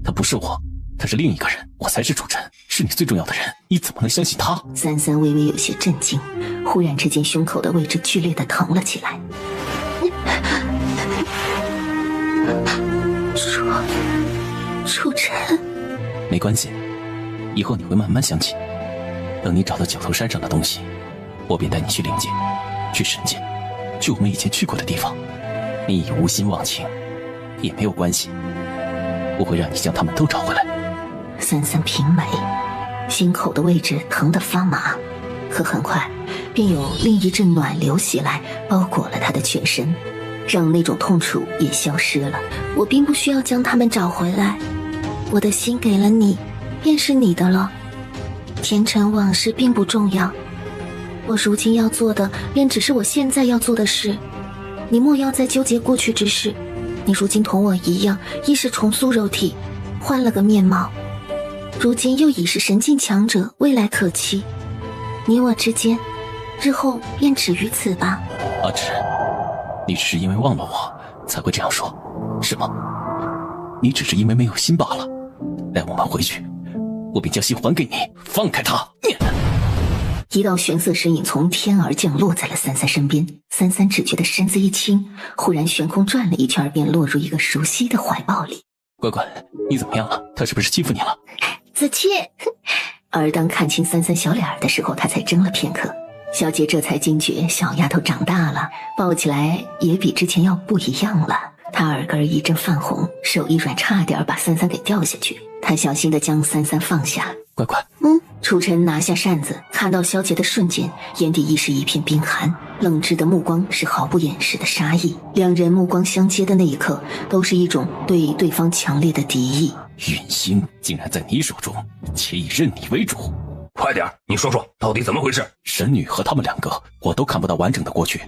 他不是我，他是另一个人，我才是主臣，是你最重要的人，你怎么能相信他？三三微微有些震惊，忽然之间胸口的位置剧烈的疼了起来。主臣，没关系，以后你会慢慢想起。等你找到九头山上的东西，我便带你去灵界，去神界，去我们以前去过的地方。你已无心忘情，也没有关系，我会让你将他们都找回来。三三平眉，心口的位置疼得发麻，可很快便有另一阵暖流袭来，包裹了他的全身，让那种痛楚也消失了。我并不需要将他们找回来，我的心给了你，便是你的了。前尘往事并不重要，我如今要做的便只是我现在要做的事。你莫要再纠结过去之事，你如今同我一样，亦是重塑肉体，换了个面貌，如今又已是神境强者，未来可期。你我之间，日后便止于此吧。阿芷，你只是因为忘了我才会这样说，是吗？你只是因为没有心罢了。待我们回去，我便将心还给你，放开他。一道玄色身影从天而降，落在了三三身边。三三只觉得身子一轻，忽然悬空转了一圈，便落入一个熟悉的怀抱里。乖乖，你怎么样了？他是不是欺负你了？子期。而当看清三三小脸的时候，他才怔了片刻。小姐这才惊觉小丫头长大了，抱起来也比之前要不一样了。她耳根一阵泛红，手一软，差点把三三给掉下去。她小心地将三三放下，乖乖。楚晨拿下扇子，看到萧杰的瞬间，眼底亦是一片冰寒，冷炙的目光是毫不掩饰的杀意。两人目光相接的那一刻，都是一种对对方强烈的敌意。陨星竟然在你手中，且以认你为主。快点，你说说到底怎么回事？神女和他们两个，我都看不到完整的过去。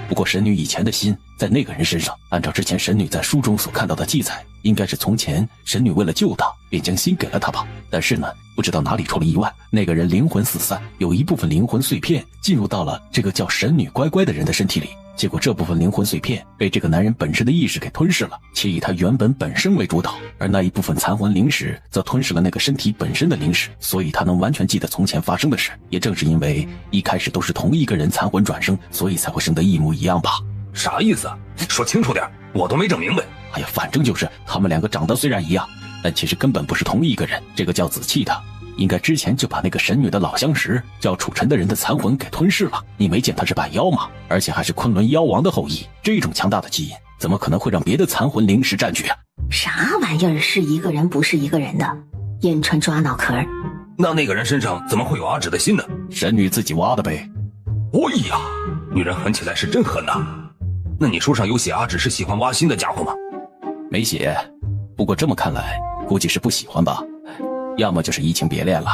不过神女以前的心在那个人身上，按照之前神女在书中所看到的记载，应该是从前神女为了救他，便将心给了他吧。但是呢，不知道哪里出了意外，那个人灵魂四散，有一部分灵魂碎片进入到了这个叫神女乖乖的人的身体里。结果这部分灵魂碎片被这个男人本身的意识给吞噬了，且以他原本身为主导，而那一部分残魂灵石则吞噬了那个身体本身的灵石，所以他能完全记得从前发生的事。也正是因为一开始都是同一个人残魂转生，所以才会生得一模一样吧。啥意思？说清楚点，我都没整明白。哎呀，反正就是他们两个长得虽然一样，但其实根本不是同一个人。这个叫子气的应该之前就把那个神女的老相识叫楚尘的人的残魂给吞噬了。你没见他是百妖吗？而且还是昆仑妖王的后裔，这种强大的基因怎么可能会让别的残魂灵石占据啊？啥玩意儿是一个人不是一个人的？燕川抓脑壳。那个人身上怎么会有阿芷的心呢？神女自己挖的呗。哎呀，女人狠起来是真狠呐。那你书上有写阿芷是喜欢挖心的家伙吗？没写，不过这么看来估计是不喜欢吧，要么就是移情别恋了。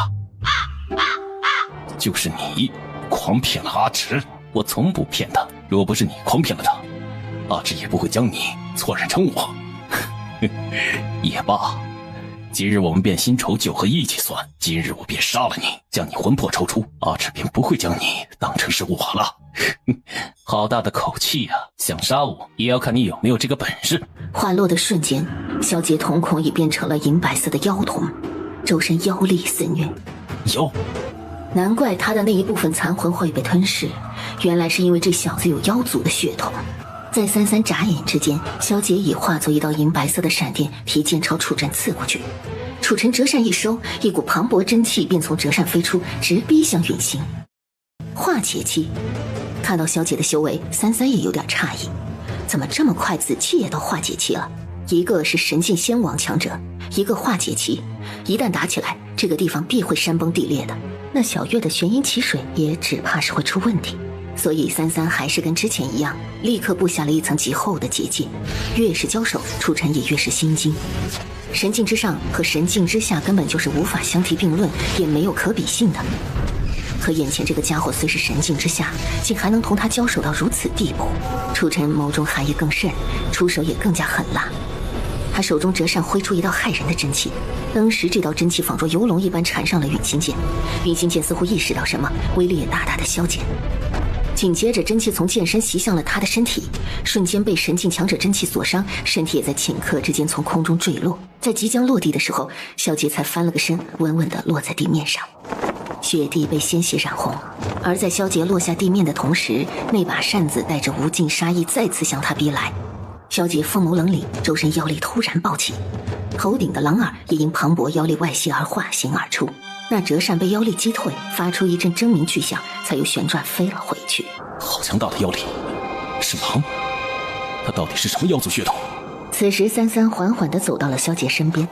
就是你诓骗了阿芷，我从不骗他，若不是你诓骗了他，阿芷也不会将你错认成我。也罢，今日我们便新仇旧恨一起算，今日我便杀了你，将你魂魄抽出，阿芷便不会将你当成是我了。好大的口气啊，想杀我也要看你有没有这个本事。话落的瞬间，萧杰瞳孔已变成了银白色的妖瞳，周身妖力肆虐。妖，难怪他的那一部分残魂会被吞噬，原来是因为这小子有妖族的血统。在三三眨眼之间，萧杰已化作一道银白色的闪电，提剑朝楚尘刺过去。楚尘折扇一收，一股磅礴真气便从折扇飞出，直逼向陨星。化解期。看到萧杰的修为，三三也有点诧异，怎么这么快子气也到化解期了？一个是神境仙王强者，一个化解期，一旦打起来，这个地方必会山崩地裂的。那小月的玄阴奇水也只怕是会出问题。所以三三还是跟之前一样，立刻布下了一层极厚的结界。越是交手，楚尘也越是心惊。神境之上和神境之下根本就是无法相提并论，也没有可比性的。可眼前这个家伙虽是神境之下，竟还能同他交手到如此地步。楚尘眸中寒意更甚，出手也更加狠辣。他手中折扇挥出一道骇人的真气，当时这道真气仿若游龙一般缠上了陨星剑。陨星剑似乎意识到什么，威力也大大的消减。紧接着真气从剑身袭向了他的身体，瞬间被神境强者真气所伤，身体也在顷刻之间从空中坠落。在即将落地的时候，萧杰才翻了个身，稳稳地落在地面上。雪地被鲜血染红，而在萧杰落下地面的同时，那把扇子带着无尽杀意再次向他逼来。萧杰凤眸冷凛，周身妖力突然暴起，头顶的狼耳也因磅礴妖力外泄而化形而出。那折扇被妖力击退，发出一阵狰鸣巨响，才又旋转飞了回去。好强大的妖力，是狼？他到底是什么妖族血统？此时三三缓缓地走到了萧杰身边，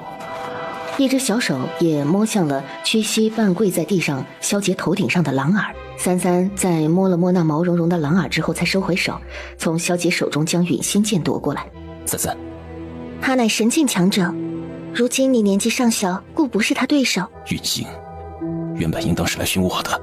一只小手也摸向了屈膝半跪在地上萧杰头顶上的狼耳。三三在摸了摸那毛茸茸的狼耳之后，才收回手，从萧杰手中将陨星剑夺过来。三三，他乃神境强者，如今你年纪尚小，故不是他对手。陨星原本应当是来寻我的，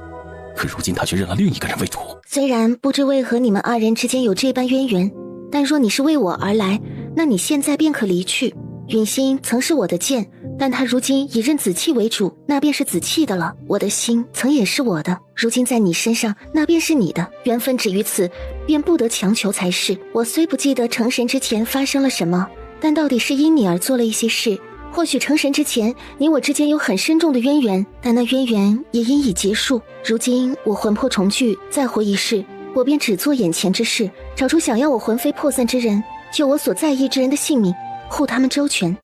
可如今他却认了另一个人为主。虽然不知为何你们二人之间有这般渊源，但若你是为我而来，那你现在便可离去。陨星曾是我的剑，但他如今已认子气为主，那便是子气的了。我的心曾也是我的，如今在你身上，那便是你的。缘分止于此，便不得强求才是。我虽不记得成神之前发生了什么，但到底是因你而做了一些事。或许成神之前，你我之间有很深重的渊源，但那渊源也因已结束。如今我魂魄重聚，再活一世，我便只做眼前之事，找出想要我魂飞魄散之人，救我所在意之人的性命，护他们周全。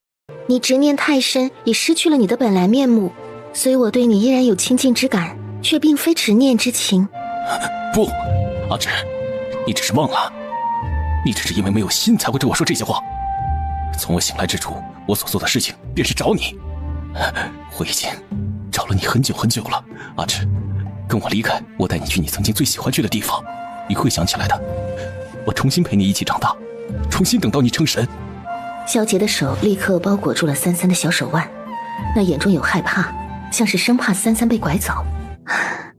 你执念太深，已失去了你的本来面目，虽我对你依然有亲近之感，却并非执念之情。不，阿芷，你只是忘了，你只是因为没有心才会对我说这些话。从我醒来之初，我所做的事情便是找你，我已经找等了你很久很久了，阿芷，跟我离开，我带你去你曾经最喜欢去的地方，你会想起来的。我重新陪你一起长大，重新等到你成神。萧杰的手立刻包裹住了三三的小手腕，那眼中有害怕，像是生怕三三被拐走。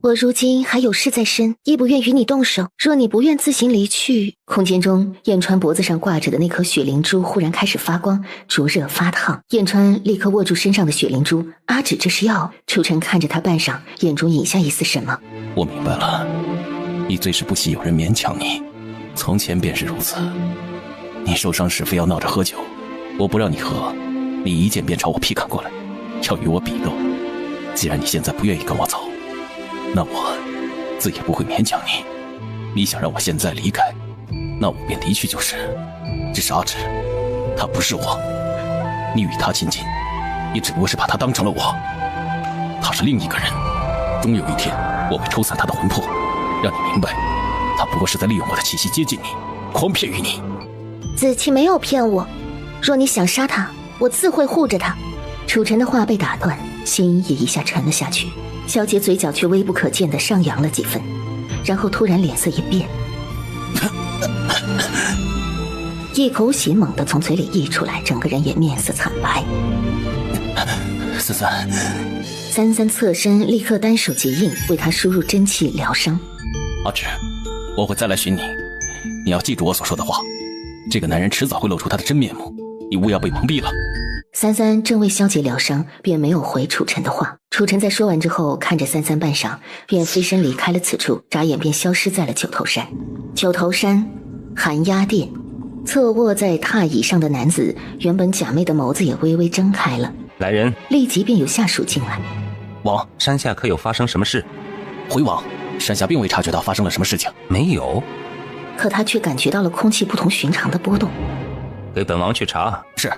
我如今还有事在身，亦不愿与你动手。若你不愿自行离去……空间中，燕川脖子上挂着的那颗血灵珠忽然开始发光，灼热发烫。燕川立刻握住身上的血灵珠。阿芷，这是药。楚晨看着他半晌，眼中隐下一丝什么。我明白了，你最是不喜有人勉强你，从前便是如此。你受伤时非要闹着喝酒，我不让你喝，你一剑便朝我劈砍过来，要与我比斗。既然你现在不愿意跟我走，那我自也不会勉强你。你想让我现在离开，那我便离去就是。只是阿芷，他不是我，你与他亲近，也只不过是把他当成了我。他是另一个人，终有一天我会抽散他的魂魄，让你明白，他不过是在利用我的气息接近你，诓骗于你。子期没有骗我，若你想杀他，我自会护着他。楚晨的话被打断，心也一下沉了下去。萧杰嘴角却微不可见地上扬了几分，然后突然脸色一变，一口血猛地从嘴里溢出来，整个人也面色惨白。三三侧身，立刻单手结印，为他输入真气疗伤。阿芷，我会再来寻你，你要记住我所说的话。这个男人迟早会露出他的真面目，你勿要被蒙蔽了。三三正为萧杰疗伤，便没有回楚晨的话。楚晨在说完之后，看着三三半晌，便飞身离开了此处，眨眼便消失在了九头山。九头山寒鸦殿，侧卧在榻椅上的男子，原本假寐的眸子也微微睁开了。来人！立即便有下属进来。王，山下可有发生什么事？回王，山下并未察觉到发生了什么事情。没有。可他却感觉到了空气不同寻常的波动。给本王去查。是。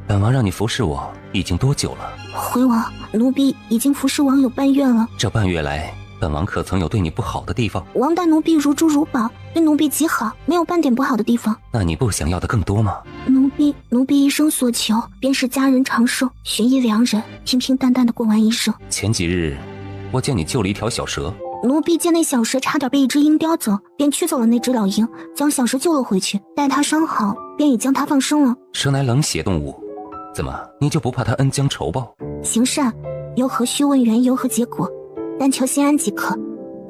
本王让你服侍我已经多久了？回王，奴婢已经服侍王有半月了。这半月来，本王可曾有对你不好的地方？王待奴婢如珠如宝，对奴婢极好，没有半点不好的地方。那你不想要的更多吗？奴婢一生所求，便是家人长寿，寻一良人，平平淡淡的过完一生。前几日，我见你救了一条小蛇。奴婢见那小蛇差点被一只鹰叼走，便驱走了那只老鹰，将小蛇救了回去。待它伤好，便已将它放生了。蛇乃冷血动物，怎么你就不怕它恩将仇报？行善又何须问缘由和结果，但求心安即可。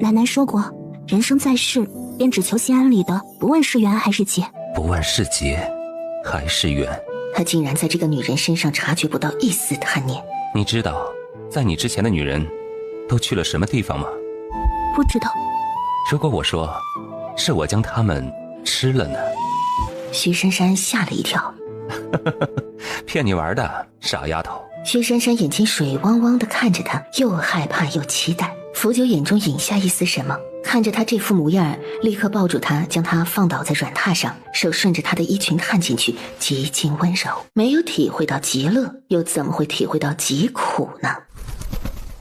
奶奶说过，人生在世，便只求心安理得，不问是缘还是劫。不问是劫还是缘。他竟然在这个女人身上察觉不到一丝贪念。你知道在你之前的女人都去了什么地方吗？不知道。如果我说是我将她们吃了呢？徐珊珊吓了一跳。骗你玩的，傻丫头。薛珊珊眼睛水汪汪地看着他，又害怕又期待。福九眼中隐下一丝什么，看着他这副模样，立刻抱住他，将他放倒在软榻上，手顺着他的衣裙探进去，极尽温柔。没有体会到极乐，又怎么会体会到极苦呢？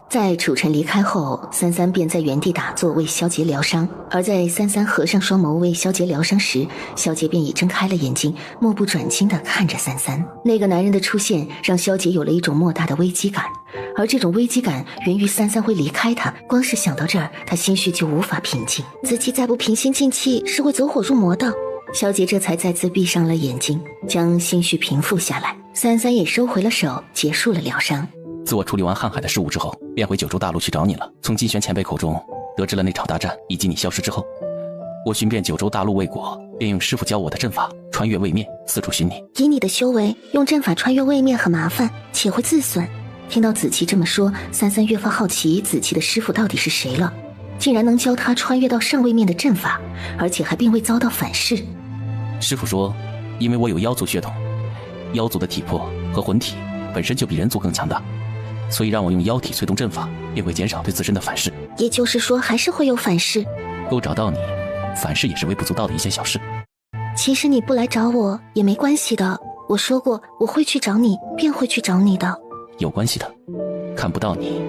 在楚晨离开后，三三便在原地打坐为萧杰疗伤。而在三三合上双眸为萧杰疗伤时，萧杰便已睁开了眼睛，目不转睛地看着三三。那个男人的出现让萧杰有了一种莫大的危机感，而这种危机感源于三三会离开他。光是想到这儿，他心绪就无法平静。自己再不平心静气，是会走火入魔的。萧杰这才再次闭上了眼睛，将心绪平复下来。三三也收回了手，结束了疗伤。自我处理完瀚海的事务之后，便回九州大陆去找你了。从金玄前辈口中得知了那场大战以及你消失之后，我寻遍九州大陆未果，便用师傅教我的阵法穿越位面，四处寻你。以你的修为，用阵法穿越位面很麻烦，且会自损。听到子期这么说，三三越发好奇子期的师傅到底是谁了，竟然能教他穿越到上位面的阵法，而且还并未遭到反噬。师傅说，因为我有妖族血统，妖族的体魄和魂体本身就比人族更强大，所以让我用妖体催动阵法，便会减少对自身的反噬。也就是说，还是会有反噬。够找到你，反噬也是微不足道的一件小事。其实你不来找我也没关系的，我说过我会去找你，便会去找你的。有关系的，看不到你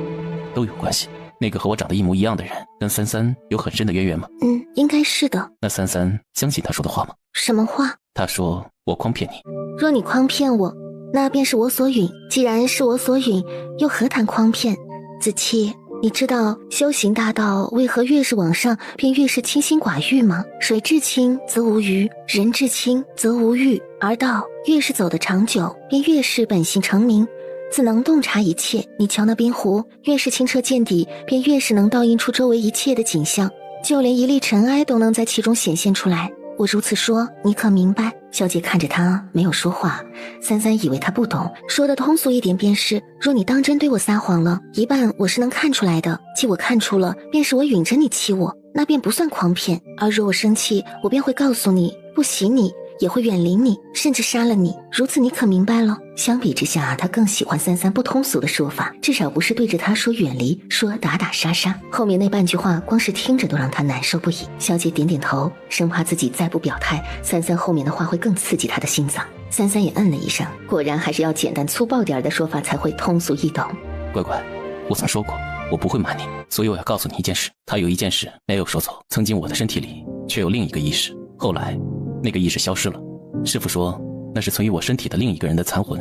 都有关系。那个和我长得一模一样的人，跟三三有很深的渊源吗？应该是的。那三三相信他说的话吗？什么话？他说我诓骗你。若你诓骗我，那便是我所允。既然是我所允，又何谈诓骗？子期，你知道修行大道为何越是往上便越是清心寡欲吗？水至清则无鱼，人至清则无欲，而道越是走得长久，便越是本性成明，自能洞察一切。你瞧那冰湖，越是清澈见底，便越是能倒映出周围一切的景象，就连一粒尘埃都能在其中显现出来。我如此说，你可明白？小姐看着他，没有说话。三三以为他不懂，说的通俗一点便是：若你当真对我撒谎了，一半我是能看出来的，既我看出了，便是我允着你欺我，那便不算诓骗；而若我生气，我便会告诉你，不喜你，也会远离你，甚至杀了你。如此你可明白了？相比之下，他更喜欢三三不通俗的说法，至少不是对着他说远离，说打打杀杀。后面那半句话光是听着都让他难受不已。小姐点点头，生怕自己再不表态，三三后面的话会更刺激他的心脏。三三也嗯了一声，果然还是要简单粗暴点的说法才会通俗易懂。乖乖，我曾说过我不会瞒你，所以我要告诉你一件事，他有一件事没有说走，曾经我的身体里却有另一个意识，后来那个意识消失了，师父说那是存于我身体的另一个人的残魂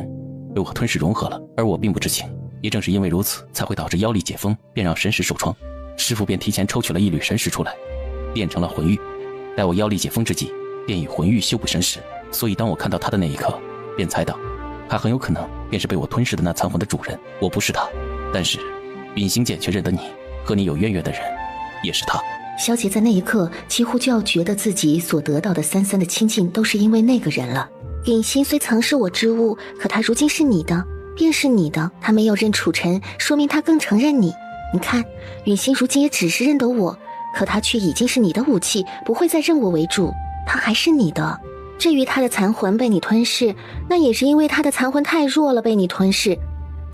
被我吞噬融合了，而我并不知情。也正是因为如此，才会导致妖力解封，便让神识受创。师父便提前抽取了一缕神识出来，变成了魂玉。待我妖力解封之际，便以魂玉修补神识。所以当我看到他的那一刻，便猜到他很有可能便是被我吞噬的那残魂的主人。我不是他，但是隐形剑却认得你，和你有渊源的人也是他。萧杰在那一刻几乎就要觉得自己所得到的三三的亲近都是因为那个人了。允心虽曾是我之物，可他如今是你的，便是你的。他没有认楚尘，说明他更承认你。你看，允心如今也只是认得我，可他却已经是你的武器，不会再认我为主，他还是你的。至于他的残魂被你吞噬，那也是因为他的残魂太弱了被你吞噬，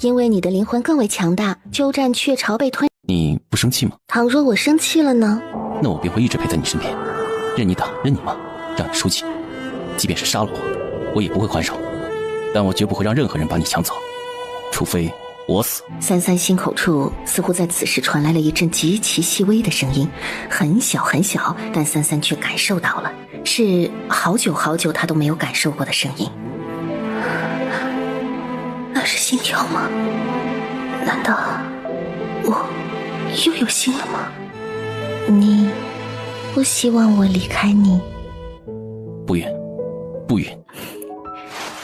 因为你的灵魂更为强大，鸠占鹊巢被吞。你不生气吗？倘若我生气了呢？那我便会一直陪在你身边，任你打任你骂，让你输气。即便是杀了我也不会还手，但我绝不会让任何人把你抢走，除非我死。三三心口处似乎在此时传来了一阵极其细微的声音，很小很小，但三三却感受到了，是好久好久他都没有感受过的声音。那是心跳吗？难道我又有心了吗？你不希望我离开你？不愿，不愿。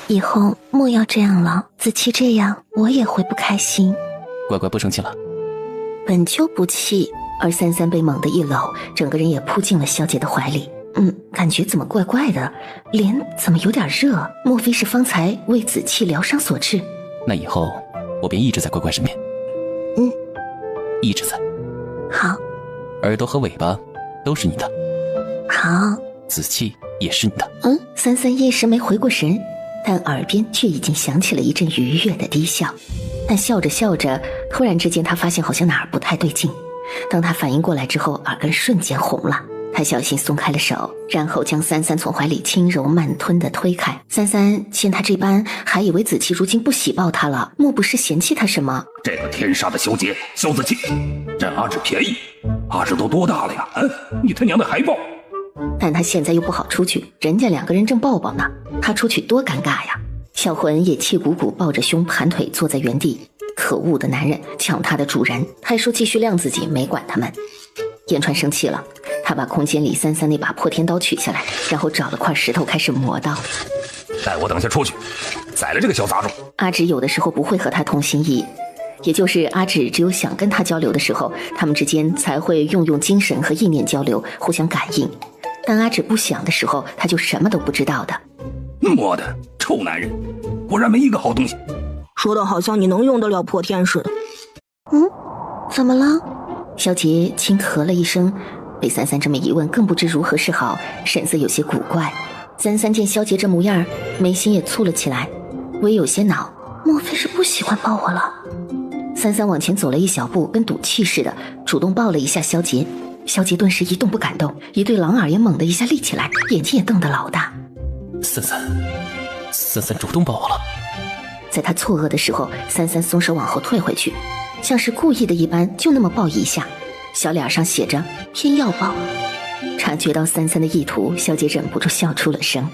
以后莫要这样了，子期这样我也会不开心。乖乖不生气了？本就不气。而三三被猛地一搂，整个人也扑进了萧杰的怀里。感觉怎么怪怪的，脸怎么有点热？莫非是方才为子期疗伤所致？那以后我便一直在乖乖身边。一直在。好。耳朵和尾巴都是你的。好。子期也是你的。三三一时没回过神，但耳边却已经响起了一阵愉悦的低笑。但笑着笑着，突然之间他发现好像哪儿不太对劲。当他反应过来之后，耳根瞬间红了。他小心松开了手，然后将三三从怀里轻柔慢吞地推开。三三见他这般，还以为子期如今不喜抱他了，莫不是嫌弃他什么？这个天杀的萧杰，萧子期，占阿芷便宜。阿芷都多大了呀？你他娘的还抱！但他现在又不好出去，人家两个人正抱抱呢，他出去多尴尬呀！小魂也气鼓鼓抱着胸盘腿坐在原地。可恶的男人，抢他的主人，还说继续晾自己，没管他们。燕川生气了，他把空间里三三那把破天刀取下来，然后找了块石头开始磨刀。待我等下出去，宰了这个小杂种。阿芷有的时候不会和他同心意，也就是阿芷只有想跟他交流的时候，他们之间才会用精神和意念交流，互相感应。但阿芷不想的时候，他就什么都不知道的。妈的，臭男人，果然没一个好东西。说的好像你能用得了破天似的。怎么了？萧杰轻咳了一声，被三三这么一问，更不知如何是好，神色有些古怪。三三见萧杰这模样，眉心也蹙了起来，微有些恼，莫非是不喜欢抱我了？三三往前走了一小步，跟赌气似的，主动抱了一下萧杰。萧杰顿时一动不敢动，一对狼耳也猛地一下立起来，眼睛也瞪得老大。三三主动抱我了。在他错愕的时候，三三松手往后退回去，像是故意的一般，就那么抱一下，小脸上写着偏要抱。察觉到三三的意图，萧杰忍不住笑出了声。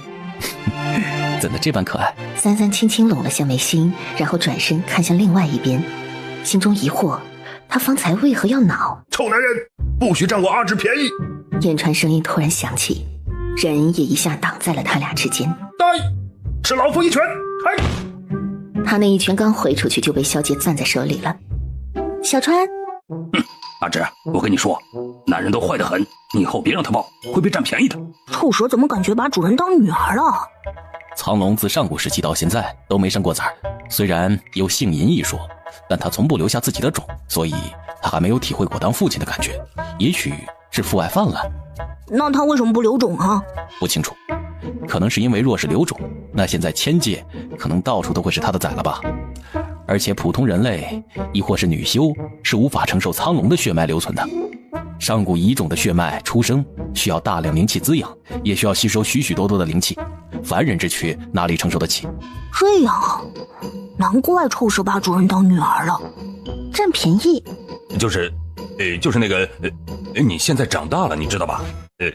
怎的这般可爱？三三轻轻拢了下眉心，然后转身看向另外一边，心中疑惑，他方才为何要恼？臭男人，不许占我阿芷便宜！燕川声音突然响起，人也一下挡在了他俩之间。来，吃老夫一拳！哎！他那一拳刚挥出去，就被萧杰攥在手里了。小川，阿芷，我跟你说，男人都坏得很，你以后别让他抱，会被占便宜的。臭蛇怎么感觉把主人当女儿了？苍龙自上古时期到现在都没生过崽儿，虽然有姓银一说，但他从不留下自己的种，所以他还没有体会过当父亲的感觉，也许是父爱泛滥。那他为什么不留种啊？不清楚，可能是因为若是留种，那现在千界可能到处都会是他的崽了吧。而且普通人类亦或是女修是无法承受苍龙的血脉留存的。上古遗种的血脉出生需要大量灵气滋养，也需要吸收许许多多的灵气，凡人之躯哪里承受得起？这样啊，难怪臭蛇把主人当女儿了，占便宜。就是那个，你现在长大了，你知道吧？那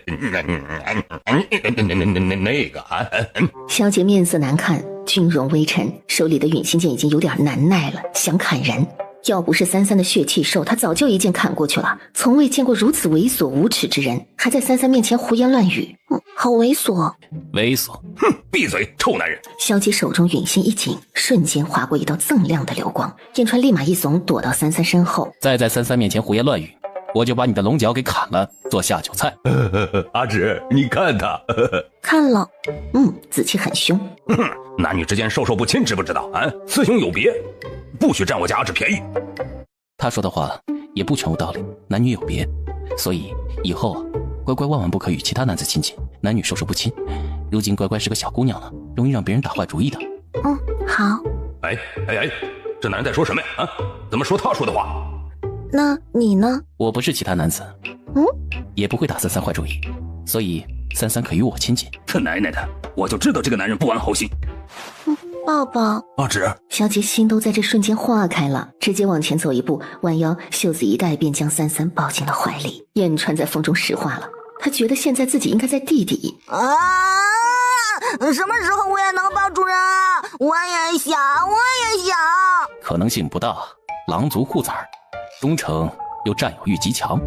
个啊，萧杰面色难看，军容微沉，手里的陨心剑已经有点难耐了，想砍人。要不是三三的血气兽，他早就一剑砍过去了。从未见过如此猥琐无耻之人，还在三三面前胡言乱语。好猥琐！猥琐！哼，闭嘴，臭男人！萧杰手中陨心一紧，瞬间划过一道锃亮的流光。燕川立马一怂，躲到三三身后。再在三三面前胡言乱语，我就把你的龙角给砍了，做下酒菜。阿芷，你看他，看了，紫气很凶。男女之间授受不亲，知不知道啊？雌雄有别，不许占我家阿芷便宜。他说的话也不全无道理，男女有别，所以以后啊，乖乖万万不可与其他男子亲近，男女授受不亲。如今乖乖是个小姑娘了，容易让别人打坏主意的。好。哎，这男人在说什么呀？啊，怎么说他说的话？那你呢？我不是其他男子，也不会打三三坏主意，所以三三可与我亲近。他奶奶的，我就知道这个男人不安好心。抱抱。阿芷，萧杰心都在这瞬间化开了，直接往前走一步，弯腰袖子一带，便将三三抱进了怀里。燕川在风中石化了，他觉得现在自己应该在地底。什么时候我也能抱主人啊？我也想。可能性不大，狼族护崽儿，忠诚又占有欲极强，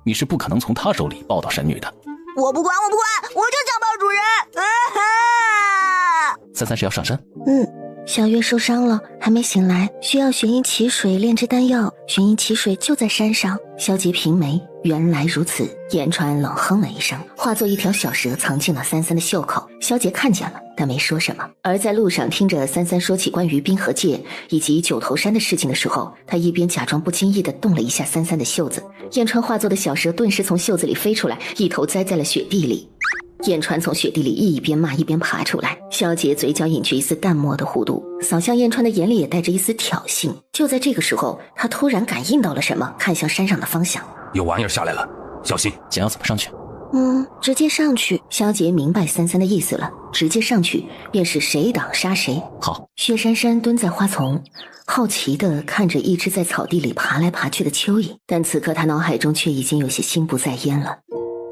你是不可能从他手里抱到神女的。我不管，我就想抱主人。三三是要上山？小月受伤了，还没醒来，需要玄阴奇水炼制丹药。玄阴奇水就在山上。萧杰平眉，原来如此。言川冷哼了一声，化作一条小蛇藏进了三三的袖口。萧杰看见了，但没说什么。而在路上听着三三说起关于冰河界以及九头山的事情的时候，他一边假装不经意地动了一下三三的袖子，言川化作的小蛇顿时从袖子里飞出来，一头栽在了雪地里。燕川从雪地里一边骂一边爬出来，萧杰嘴角隐去一丝淡漠的弧度，扫向燕川的眼里也带着一丝挑衅。就在这个时候，他突然感应到了什么，看向山上的方向。有玩意儿下来了，小心！想要怎么上去？直接上去。萧杰明白三三的意思了，直接上去便是谁挡杀谁。好。薛珊珊蹲在花丛，好奇地看着一只在草地里爬来爬去的蚯蚓，但此刻他脑海中却已经有些心不在焉了。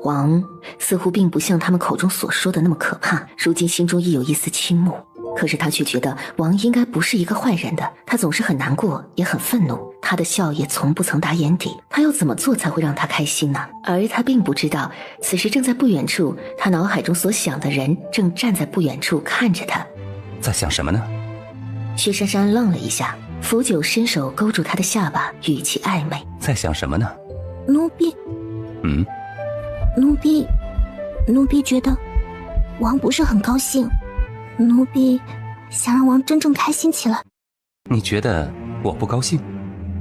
王似乎并不像他们口中所说的那么可怕，如今心中亦有一丝倾慕。可是他却觉得王应该不是一个坏人的，他总是很难过，也很愤怒，他的笑也从不曾打眼底，他要怎么做才会让他开心呢？而他并不知道，此时正在不远处，他脑海中所想的人正站在不远处看着他。在想什么呢？薛珊珊愣了一下，扶九伸手勾住他的下巴，语气暧昧。在想什么呢？奴婢奴婢觉得王不是很高兴，奴婢想让王真正开心起来。你觉得我不高兴？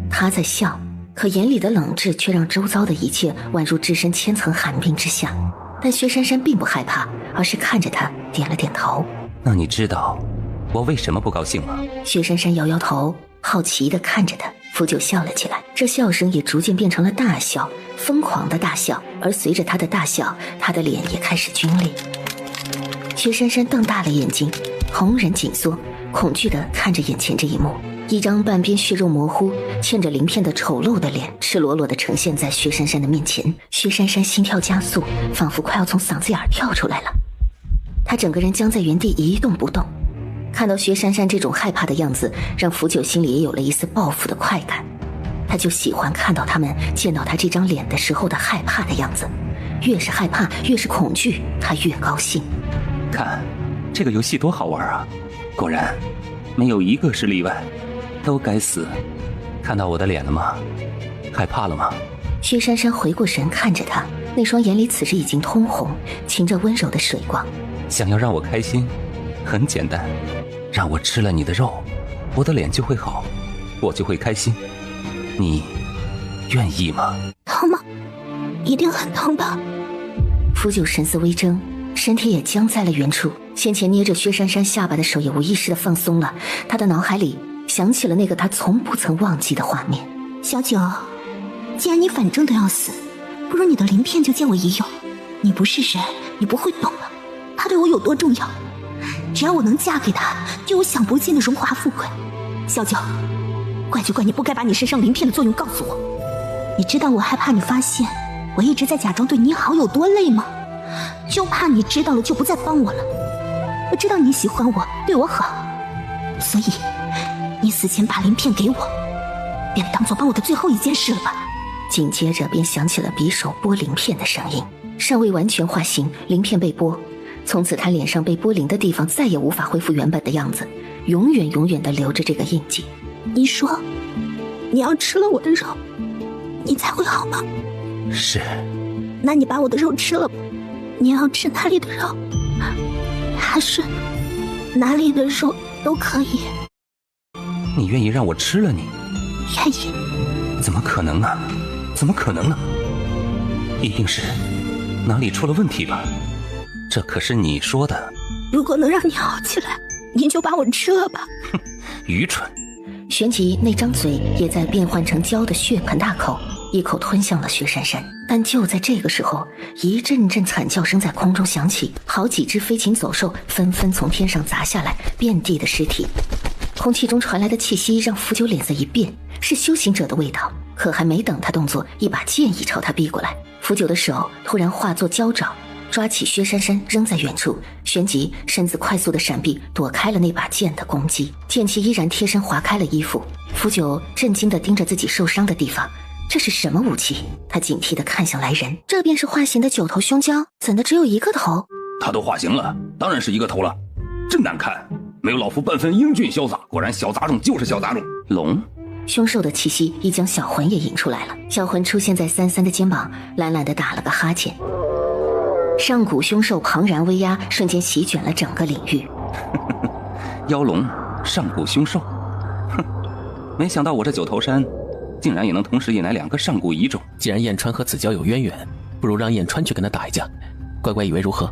他在笑，可眼里的冷炙却让周遭的一切宛如置身千层寒冰之下。但薛珊珊并不害怕，而是看着他点了点头。那你知道我为什么不高兴吗？薛珊珊摇摇头，好奇地看着他。福九笑了起来，这笑声也逐渐变成了大笑，疯狂的大笑。而随着他的大笑，他的脸也开始皲裂。薛珊珊瞪大了眼睛，瞳仁紧缩，恐惧地看着眼前这一幕。一张半边血肉模糊、嵌着鳞片的丑陋的脸，赤裸裸地呈现在薛珊珊的面前。薛珊珊心跳加速，仿佛快要从嗓子眼跳出来了。她整个人僵在原地一动不动。看到薛珊珊这种害怕的样子，让福九心里也有了一丝报复的快感。他就喜欢看到他们见到他这张脸的时候的害怕的样子，越是害怕，越是恐惧，他越高兴。看，这个游戏多好玩啊！果然，没有一个是例外，都该死。看到我的脸了吗？害怕了吗？薛珊珊回过神看着他，那双眼里此时已经通红，噙着温柔的水光。想要让我开心，很简单，让我吃了你的肉，我的脸就会好，我就会开心。你愿意吗？疼吗？一定很疼吧？福九神色微怔，身体也僵在了原处，先前捏着薛珊珊下巴的手也无意识地放松了。他的脑海里想起了那个他从不曾忘记的画面。小九，既然你反正都要死，不如你的鳞片就借我一用。你不是人，你不会懂的。他对我有多重要？只要我能嫁给他，就有享不尽的荣华富贵。小九，怪就怪你不该把你身上鳞片的作用告诉我。你知道我害怕你发现我一直在假装对你好有多累吗？就怕你知道了就不再帮我了。我知道你喜欢我，对我好，所以你死前把鳞片给我，便当作帮我的最后一件事了吧。紧接着便响起了匕首剥鳞片的声音，尚未完全化形，鳞片被剥，从此他脸上被剥鳞的地方再也无法恢复原本的样子，永远永远地留着这个印记。你说你要吃了我的肉你才会好吗？是。那你把我的肉吃了吧。你要吃哪里的肉？还是哪里的肉都可以。你愿意让我吃了你？愿意。怎么可能啊？怎么可能呢？一定是哪里出了问题吧？这可是你说的。如果能让你好起来，你就把我吃了吧。哼，愚蠢。旋即那张嘴也在变换成胶的血盆大口，一口吞向了薛珊珊。但就在这个时候，一阵阵惨叫声在空中响起，好几只飞禽走兽纷纷从天上砸下来，遍地的尸体。空气中传来的气息让福九脸色一变，是修行者的味道。可还没等他动作，一把剑已朝他逼过来。福九的手突然化作胶爪，抓起薛珊珊扔在远处，旋即身子快速的闪避，躲开了那把剑的攻击。剑气依然贴身划开了衣服。福九震惊地盯着自己受伤的地方，这是什么武器？他警惕地看向来人，这便是化形的九头凶蛟，怎的只有一个头？他都化形了，当然是一个头了。真难看，没有老夫半分英俊潇洒，果然小杂种就是小杂种。龙。凶兽的气息已将小魂也引出来了，小魂出现在三三的肩膀，懒懒地打了个哈欠。上古凶兽庞然威压，瞬间席卷了整个领域。妖龙，上古凶兽，哼，没想到我这九头山竟然也能同时引来两个上古遗种。既然燕川和子娇有渊源，不如让燕川去跟他打一架。乖乖以为如何？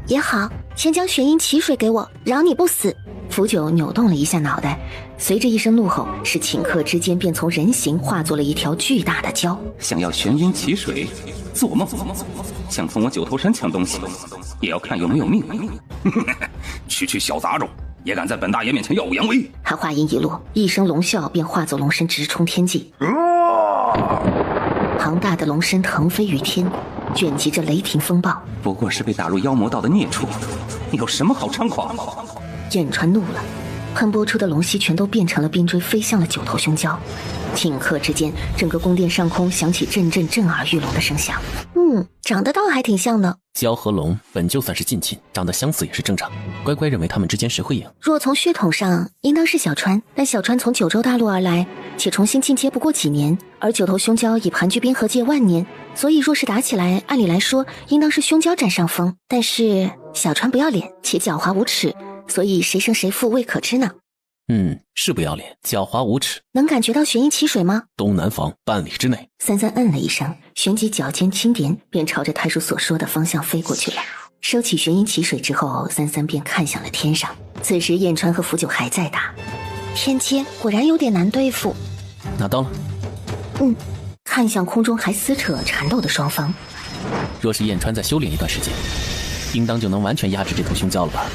也好，先将玄阴奇水给我，饶你不死。福九扭动了一下脑袋，随着一声怒吼，是顷刻之间便从人形化作了一条巨大的蛟。想要玄阴奇水，做梦！想从我九头山抢东西，也要看有没有命。区小杂种，也敢在本大爷面前耀武扬威！他话音一落，一声龙啸便化作龙身直冲天际。庞大的龙身腾飞于天，卷集着雷霆风暴。不过是被打入妖魔道的孽畜，有什么好猖狂？燕川怒了，喷薄出的龙息全都变成了冰锥，飞向了九头凶蛟。顷刻之间，整个宫殿上空响起阵阵震耳欲聋的声响。长得倒还挺像的。蛟和龙本就算是近亲，长得相似也是正常。乖乖认为他们之间谁会赢？若从血统上，应当是小川，但小川从九州大陆而来，且重新进阶不过几年，而九头凶蛟已盘踞边河界万年，所以若是打起来，按理来说应当是凶蛟占上风。但是小川不要脸且狡猾无耻，所以谁胜谁负未可知呢。是不要脸，狡猾无耻。能感觉到玄阴奇水吗？东南方半里之内。三三嗯了一声，旋即脚尖轻点，便朝着太叔所说的方向飞过去了。收起玄阴奇水之后，三三便看向了天上。此时燕川和福九还在打，天阶果然有点难对付。拿到了。看向空中还撕扯缠斗的双方。若是燕川再修炼一段时间，应当就能完全压制这头凶蛟了吧？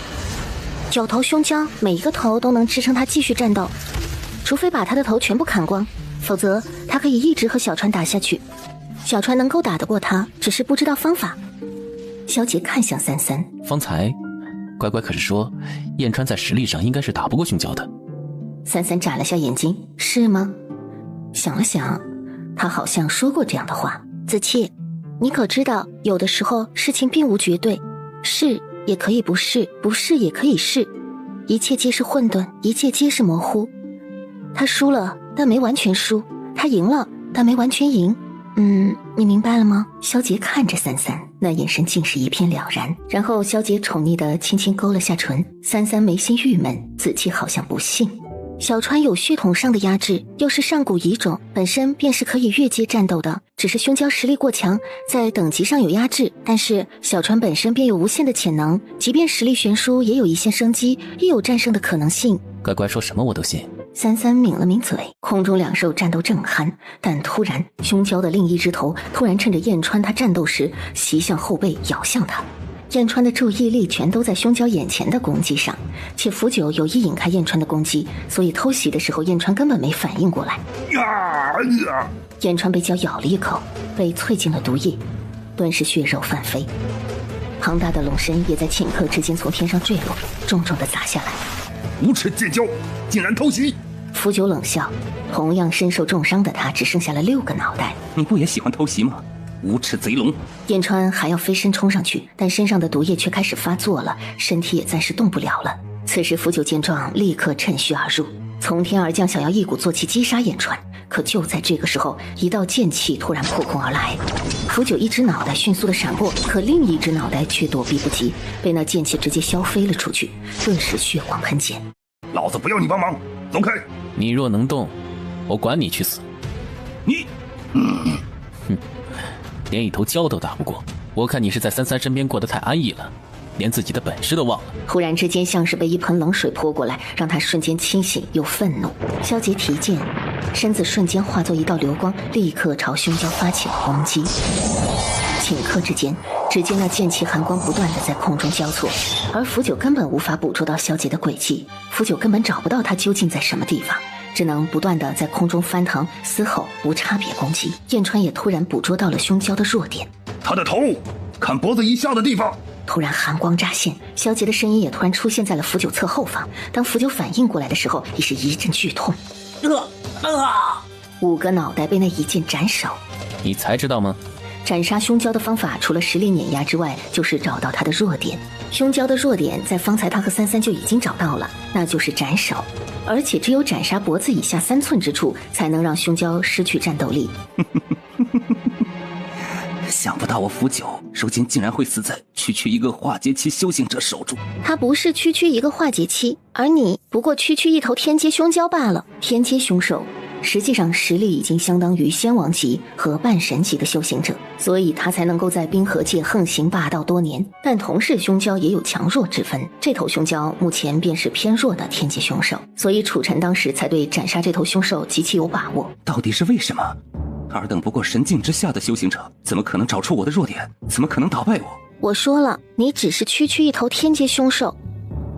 九头凶蛟每一个头都能支撑他继续战斗，除非把他的头全部砍光，否则他可以一直和小川打下去。小川能够打得过他，只是不知道方法。萧杰看向三三，方才乖乖可是说燕川在实力上应该是打不过凶蛟的。三三眨了下眼睛，是吗？想了想，他好像说过这样的话。子期，你可知道有的时候事情并无绝对，是也可以不是，不是也可以是，一切皆是混沌，一切皆是模糊。他输了，但没完全输；他赢了，但没完全赢。你明白了吗？萧杰看着三三，那眼神竟是一片了然。然后萧杰宠溺地轻轻勾了下唇。三三眉心郁闷，子期好像不信。小川有血统上的压制，又是上古遗种，本身便是可以越阶战斗的，只是凶蛟实力过强，在等级上有压制。但是小川本身便有无限的潜能，即便实力悬殊，也有一线生机，亦有战胜的可能性。乖乖说什么我都信。三三抿了抿嘴，空中两兽战斗正酣，但突然凶蛟的另一只头突然趁着燕川他战斗时袭向后背咬向他。燕川的注意力全都在凶蛟眼前的攻击上，且福九有意引开燕川的攻击，所以偷袭的时候燕川根本没反应过来。燕川被蛟咬了一口，被淬进了毒液，顿时血肉翻飞。庞大的龙身也在顷刻之间从天上坠落，重重地砸下来。无耻贱蛟，竟然偷袭！福九冷笑，同样身受重伤的他只剩下了6个脑袋。你不也喜欢偷袭吗？无耻贼龙！燕川还要飞身冲上去，但身上的毒液却开始发作了，身体也暂时动不了了。此时福九见状，立刻趁虚而入，从天而降，想要一鼓作气击杀燕川。可就在这个时候，一道剑气突然破空而来，福九一只脑袋迅速的闪过，可另一只脑袋却躲避不及，被那剑气直接削飞了出去，顿时血光喷溅。老子不要你帮忙，走开！你若能动，我管你去死！你，连一头蛟都打不过，我看你是在三三身边过得太安逸了，连自己的本事都忘了。忽然之间，像是被一盆冷水泼过来，让他瞬间清醒又愤怒。萧杰提剑，身子瞬间化作一道流光，立刻朝凶蛟发起了攻击。顷刻之间，只见那剑气寒光不断的在空中交错，而福九根本无法捕捉到萧杰的轨迹，福九根本找不到他究竟在什么地方，只能不断的在空中翻腾嘶吼，无差别攻击。燕川也突然捕捉到了凶蛟的弱点，他的头，看脖子以下的地方。突然寒光乍现，萧杰的身影也突然出现在了福九侧后方。当福九反应过来的时候，已是一阵剧痛。5个脑袋被那一剑斩首。你才知道吗？斩杀凶蛟的方法除了实力碾压之外，就是找到他的弱点。凶蛟的弱点在方才他和三三就已经找到了，那就是斩首，而且只有斩杀脖子以下3寸之处，才能让凶蛟失去战斗力。想不到我福九如今竟然会死在区区一个化阶期修行者手中。他不是区区一个化阶期，而你不过区区一头天阶凶蛟罢了。天阶凶兽实际上实力已经相当于仙王级和半神级的修行者，所以他才能够在冰河界横行霸道多年。但同是凶蛟也有强弱之分，这头凶蛟目前便是偏弱的天阶凶兽，所以楚尘当时才对斩杀这头凶兽极其有把握。到底是为什么？尔等不过神境之下的修行者，怎么可能找出我的弱点？怎么可能打败我？我说了，你只是区区一头天阶凶兽。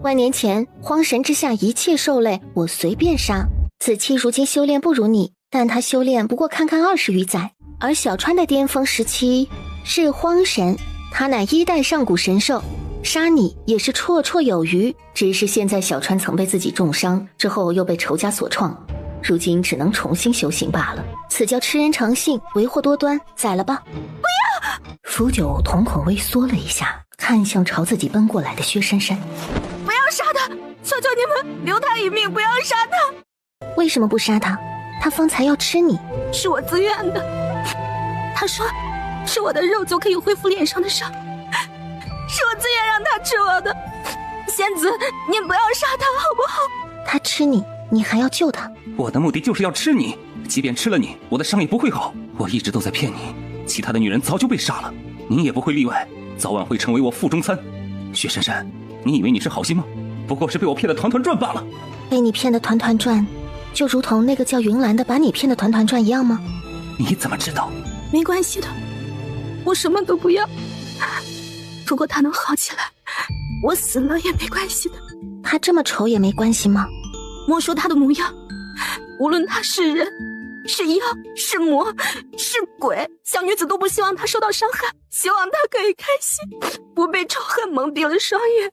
万年前，荒神之下一切兽类，我随便杀。子期如今修炼不如你，但他修炼不过看看20余载，而小川的巅峰时期是荒神，他乃1代上古神兽，杀你也是绰绰有余。只是现在小川曾被自己重伤，之后又被仇家所创，如今只能重新修行罢了。此叫吃人诚信，为祸多端，宰了吧！不要！福九瞳孔微缩了一下，看向朝自己奔过来的薛珊珊。不要杀他！求求你们留他一命，不要杀他！为什么不杀他？他方才要吃你，是我自愿的。他说吃我的肉就可以恢复脸上的伤，是我自愿让他吃我的。仙子，您不要杀他好不好？他吃你，你还要救他？我的目的就是要吃你，即便吃了你，我的伤也不会好。我一直都在骗你，其他的女人早就被杀了，你也不会例外，早晚会成为我腹中餐。薛珊珊，你以为你是好心吗？不过是被我骗得团团转罢了。被你骗得团团转，就如同那个叫云兰的把你骗得团团转一样吗？你怎么知道？没关系的，我什么都不要。如果他能好起来，我死了也没关系的。他这么丑也没关系吗？莫说他的模样，无论他是人是妖是魔是鬼，小女子都不希望他受到伤害，希望他可以开心，不被仇恨蒙蔽了双眼。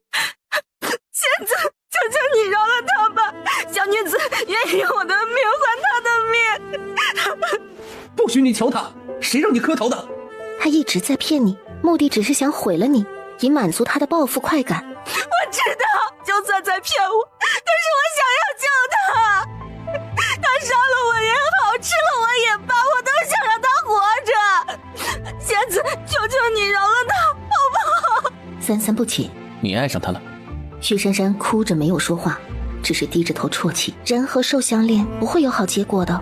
仙子，求求你饶了他吧！小女子愿意用我的命换他的命。不许你求他，谁让你磕头的？他一直在骗你，目的只是想毁了你，以满足他的报复快感。我知道，就算在骗我，但是我想要救他。他杀了我也好，吃了我也罢，我都想让他活着。仙子，求求你饶了他，好不好？三三不解，你爱上他了？薛珊珊哭着没有说话，只是低着头啜泣。人和兽相恋不会有好结果的。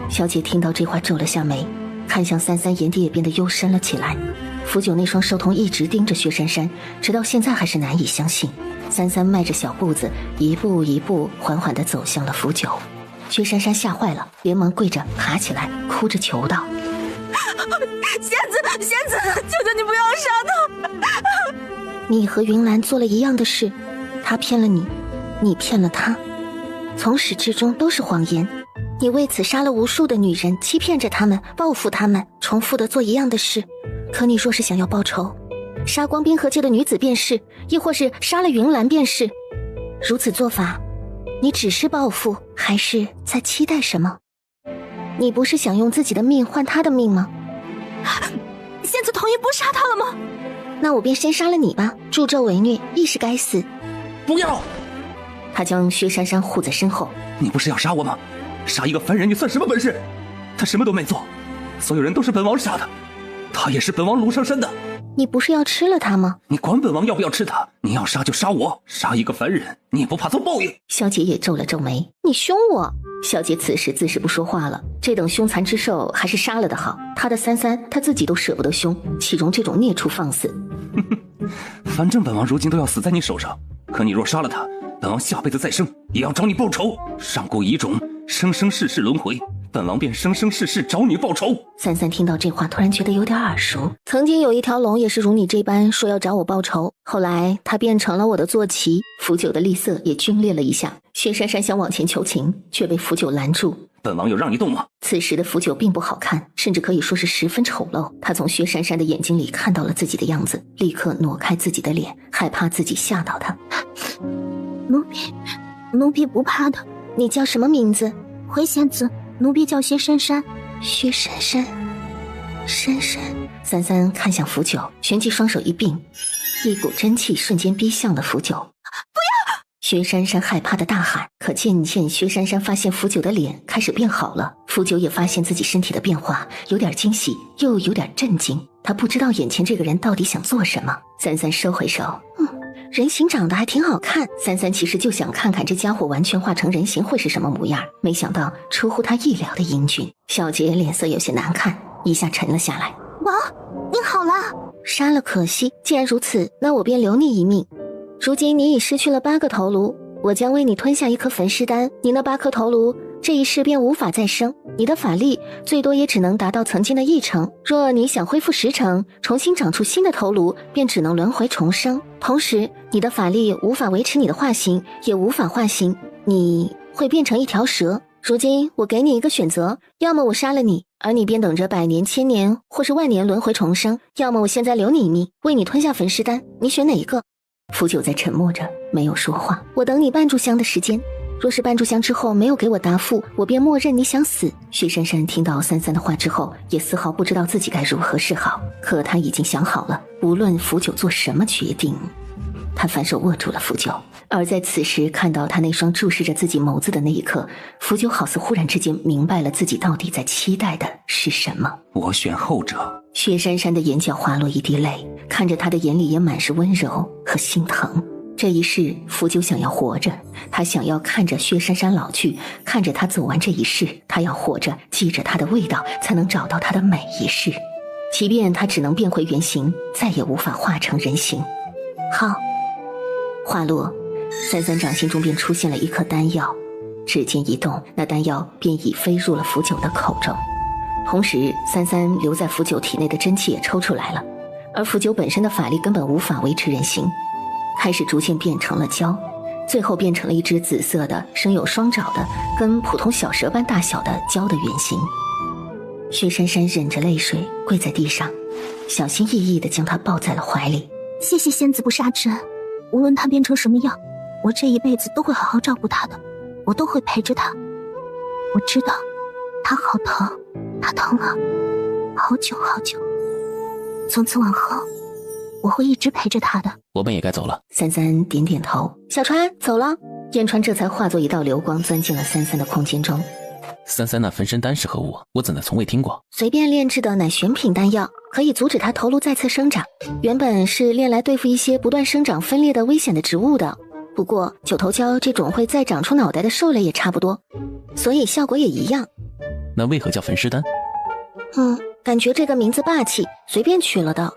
小姐听到这话皱了下眉，看向三三，眼底也变得幽深了起来。福九那双兽瞳一直盯着薛珊珊，直到现在还是难以相信。三三迈着小步子，一步一步缓缓地走向了福九。薛珊珊吓坏了，连忙跪着爬起来，哭着求道：仙子，求求你不要杀他！你和云兰做了一样的事，他骗了你，你骗了他，从始至终都是谎言。你为此杀了无数的女人，欺骗着她们，报复她们，重复的做一样的事。可你若是想要报仇，杀光冰河界的女子便是，亦或是杀了云兰便是。如此做法，你只是报复，还是在期待什么？你不是想用自己的命换他的命吗？仙子同意不杀他了吗？那我便先杀了你吧，助纣为虐，亦是该死。不要！他将薛珊珊护在身后。你不是要杀我吗？杀一个凡人，你算什么本事？他什么都没做，所有人都是本王杀的，他也是本王掳上身的。你不是要吃了他吗？你管本王要不要吃他？你要杀就杀我，杀一个凡人，你也不怕遭报应？萧姐也皱了皱眉。你凶我！萧姐此时自是不说话了，这等凶残之兽还是杀了的好。她的三三，她自己都舍不得凶，岂容这种孽畜放肆？反正本王如今都要死在你手上，可你若杀了他，本王下辈子再生也要找你报仇。上古遗种，生生世世轮回，本王便生生世世找你报仇。三三听到这话，突然觉得有点耳熟。曾经有一条龙也是如你这般说要找我报仇，后来它变成了我的坐骑。福九的厉色也皲裂了一下，薛珊珊想往前求情，却被福九拦住。本王有让你动吗？此时的福九并不好看，甚至可以说是十分丑陋。他从薛珊珊的眼睛里看到了自己的样子，立刻挪开自己的脸，害怕自己吓到他。奴婢不怕的。你叫什么名字？回仙子，奴婢叫薛珊珊。薛珊珊，珊珊。三三看向福九，旋即双手一并，一股真气瞬间逼向了福九。不要！薛珊珊害怕的大喊。可渐渐薛珊珊发现福九的脸开始变好了，福九也发现自己身体的变化，有点惊喜，又有点震惊。他不知道眼前这个人到底想做什么。三三收回手，人形长得还挺好看。三三其实就想看看这家伙完全化成人形会是什么模样，没想到出乎他意料的英俊。小杰脸色有些难看，一下沉了下来。王，你好了。杀了可惜，既然如此，那我便留你一命。如今你已失去了8个头颅，我将为你吞下一颗焚尸丹，你那8颗头颅这一世便无法再生，你的法力最多也只能达到曾经的1成。若你想恢复10成，重新长出新的头颅，便只能轮回重生。同时，你的法力无法维持你的化形，也无法化形，你会变成一条蛇。如今我给你一个选择，要么我杀了你，而你便等着100年、1000年或是万年轮回重生；要么我现在留你一命，为你吞下焚尸丹，你选哪一个？福九在沉默着，没有说话。我等你半炷香的时间，若是半炷香之后没有给我答复，我便默认你想死。薛珊珊听到三三的话之后，也丝毫不知道自己该如何是好，可她已经想好了，无论福九做什么决定，她反手握住了福九。而在此时看到他那双注视着自己眸子的那一刻，福九好似忽然之间明白了自己到底在期待的是什么。我选后者。薛珊珊的眼角滑落一滴泪，看着他的眼里也满是温柔和心疼。这一世，福九想要活着，他想要看着薛珊珊老去，看着他走完这一世，他要活着，记着他的味道，才能找到他的每一世。即便他只能变回原形，再也无法化成人形。好，话落，三三掌心中便出现了一颗丹药，指尖一动，那丹药便已飞入了福九的口中。同时，三三留在福九体内的真气也抽出来了，而福九本身的法力根本无法维持人形，开始逐渐变成了蛟，最后变成了一只紫色的、生有双爪的、跟普通小蛇般大小的蛟的原型。薛珊珊忍着泪水跪在地上，小心翼翼地将它抱在了怀里。谢谢仙子不杀之恩，无论它变成什么样，我这一辈子都会好好照顾他的，我都会陪着他。我知道他好疼，他疼了好久好久。从此往后，我会一直陪着他的。我们也该走了。三三点点头。小川走了。燕川这才化作一道流光，钻进了三三的空间中。三三那分身丹是何物？我怎的从未听过？随便炼制的乃选品丹药，可以阻止他头颅再次生长。原本是炼来对付一些不断生长分裂的危险的植物的，不过九头蛟这种会再长出脑袋的兽类也差不多，所以效果也一样。那为何叫焚尸丹？感觉这个名字霸气，随便取了的。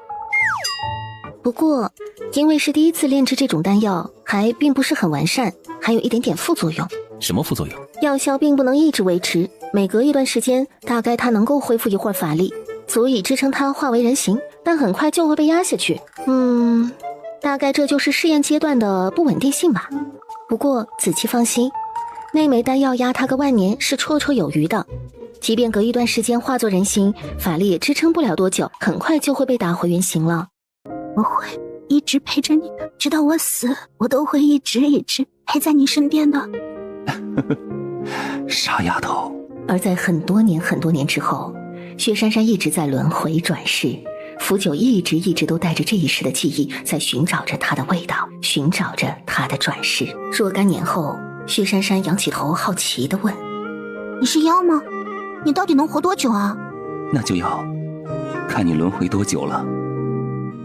不过因为是第一次炼制这种丹药，还并不是很完善，还有一点点副作用。什么副作用？药效并不能一直维持，每隔一段时间，大概它能够恢复一会儿法力，足以支撑它化为人形，但很快就会被压下去。大概这就是试验阶段的不稳定性吧。不过子期放心，那枚丹药压它个万年是绰绰有余的，即便隔一段时间化作人形，法力也支撑不了多久，很快就会被打回原形了。我会一直陪着你的，直到我死，我都会一直陪在你身边的。傻丫头。而在很多年之后，薛珊珊一直在轮回转世，腐朽一直都带着这一世的记忆，在寻找着她的味道，寻找着她的转世。若干年后，薛珊珊仰起头，好奇地问：你是妖吗？你到底能活多久啊？那就要看你轮回多久了。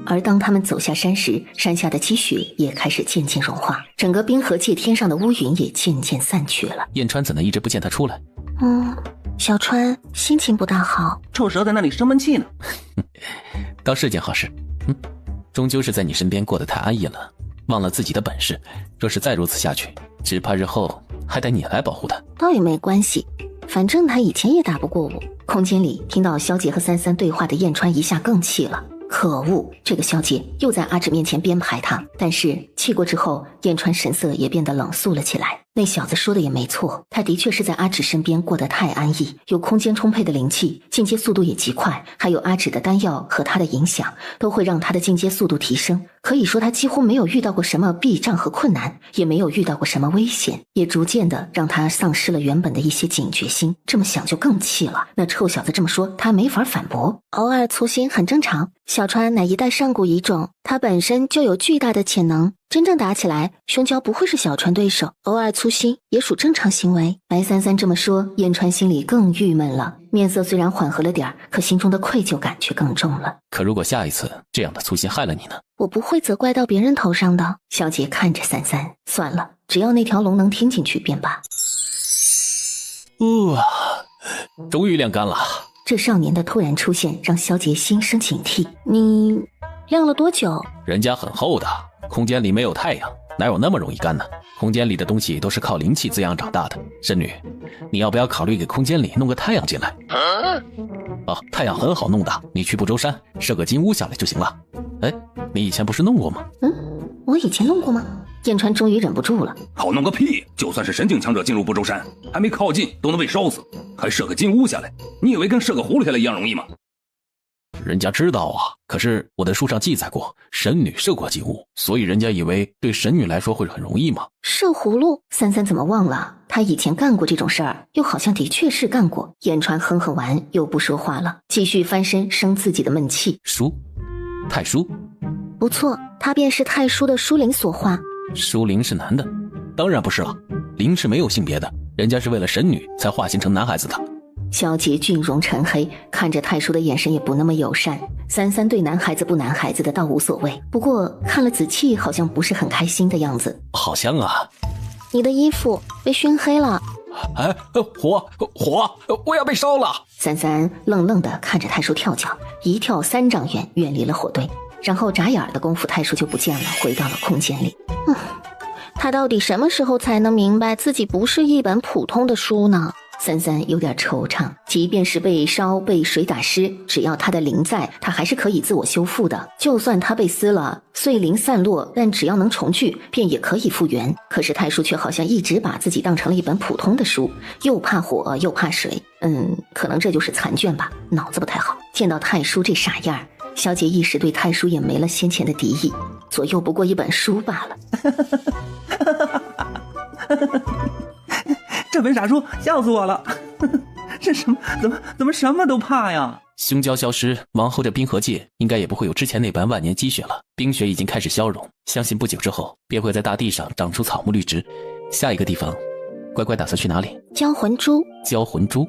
而当他们走下山时，山下的积雪也开始渐渐融化，整个冰河界天上的乌云也渐渐散去了。燕川怎能一直不见他出来？小川心情不大好，臭蛇在那里生闷气呢。倒是件好事。终究是在你身边过得太安逸了，忘了自己的本事。若是再如此下去，只怕日后还得你来保护他。倒也没关系，反正他以前也打不过我。空间里听到萧杰和三三对话的燕川一下更气了。可恶，这个萧杰又在阿芷面前编排他。但是气过之后，燕川神色也变得冷肃了起来。那小子说的也没错，他的确是在阿芷身边过得太安逸，有空间充沛的灵气，进阶速度也极快，还有阿芷的丹药和他的影响，都会让他的进阶速度提升。可以说他几乎没有遇到过什么避障和困难，也没有遇到过什么危险，也逐渐的让他丧失了原本的一些警觉心。这么想就更气了，那臭小子这么说，他没法反驳。偶尔粗心很正常，小川乃一代上古遗种，他本身就有巨大的潜能，真正打起来，凶蛟不会是小川对手，偶尔粗心也属正常行为。白三三这么说，燕川心里更郁闷了，面色虽然缓和了点，可心中的愧疚感却更重了。可如果下一次这样的粗心害了你呢？我不会责怪到别人头上的。小杰看着三三，算了，只要那条龙能听进去便罢。终于晾干了。这少年的突然出现让萧杰心生警惕。你晾了多久？人家很厚的，空间里没有太阳，哪有那么容易干呢？空间里的东西都是靠灵气滋养长大的。神女，你要不要考虑给空间里弄个太阳进来？太阳很好弄的，你去不周山设个金屋下来就行了。你以前不是弄过吗？我以前弄过吗？燕川终于忍不住了。好弄个屁！就算是神境强者进入不周山，还没靠近都能被烧死，还设个金屋下来，你以为跟设个葫芦下来一样容易吗？人家知道啊，可是我的书上记载过，神女射过金屋，所以人家以为对神女来说会很容易嘛。射葫芦？三三怎么忘了？他以前干过这种事儿，又好像的确是干过。燕川哼哼完又不说话了，继续翻身生自己的闷气。太叔？不错，他便是太叔的书灵所化。书灵是男的？当然不是了，灵是没有性别的，人家是为了神女才化形成男孩子的。萧杰俊容沉黑，看着太叔的眼神也不那么友善。三三对男孩子不男孩子的倒无所谓，不过看了子气好像不是很开心的样子。好香啊！你的衣服被熏黑了。火！我要被烧了！三三愣愣地看着太叔跳脚，一跳3丈远，远离了火堆。然后眨眼的功夫，太叔就不见了，回到了空间里。他到底什么时候才能明白自己不是一本普通的书呢？三三有点惆怅，即便是被烧被水打湿，只要他的灵在，他还是可以自我修复的。就算他被撕了，碎灵散落，但只要能重聚，便也可以复原。可是太叔却好像一直把自己当成了一本普通的书，又怕火又怕水。可能这就是残卷吧，脑子不太好。见到太叔这傻样，萧杰一时对太叔也没了先前的敌意，左右不过一本书罢了。这本傻书笑死我了！这什么？怎么什么都怕呀？凶蛟消失，往后这冰河界应该也不会有之前那般万年积雪了，冰雪已经开始消融，相信不久之后便会在大地上长出草木绿植。下一个地方，乖乖打算去哪里？交魂珠。交魂珠？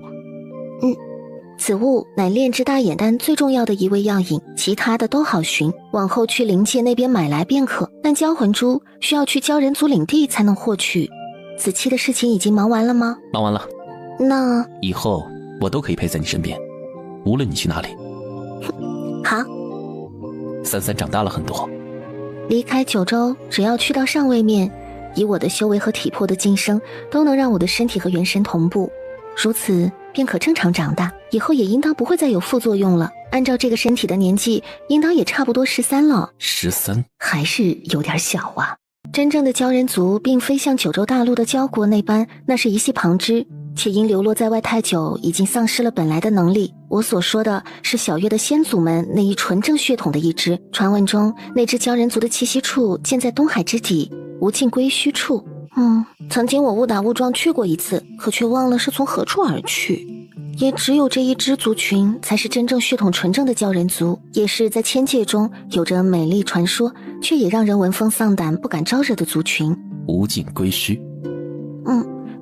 此物乃炼制大眼丹最重要的一味药引，其他的都好寻，往后去灵界那边买来便可。但交魂珠需要去鲛人族领地才能获取。子期的事情已经忙完了吗？忙完了。那以后我都可以陪在你身边，无论你去哪里。好。三三长大了很多，离开九州，只要去到上位面，以我的修为和体魄的晋升，都能让我的身体和元神同步，如此便可正常长大，以后也应当不会再有副作用了。按照这个身体的年纪，应当也差不多13了。13？还是有点小啊。真正的鲛人族并非像九州大陆的鲛国那般，那是一系旁支，且因流落在外太久，已经丧失了本来的能力。我所说的是小月的先祖们那一纯正血统的一支。传闻中那支鲛人族的栖息处建在东海之底无尽归墟处。曾经我误打误撞去过一次，可却忘了是从何处而去。也只有这一支族群才是真正血统纯正的鲛人族，也是在千界中有着美丽传说，却也让人闻风丧胆不敢招惹的族群。无尽归墟。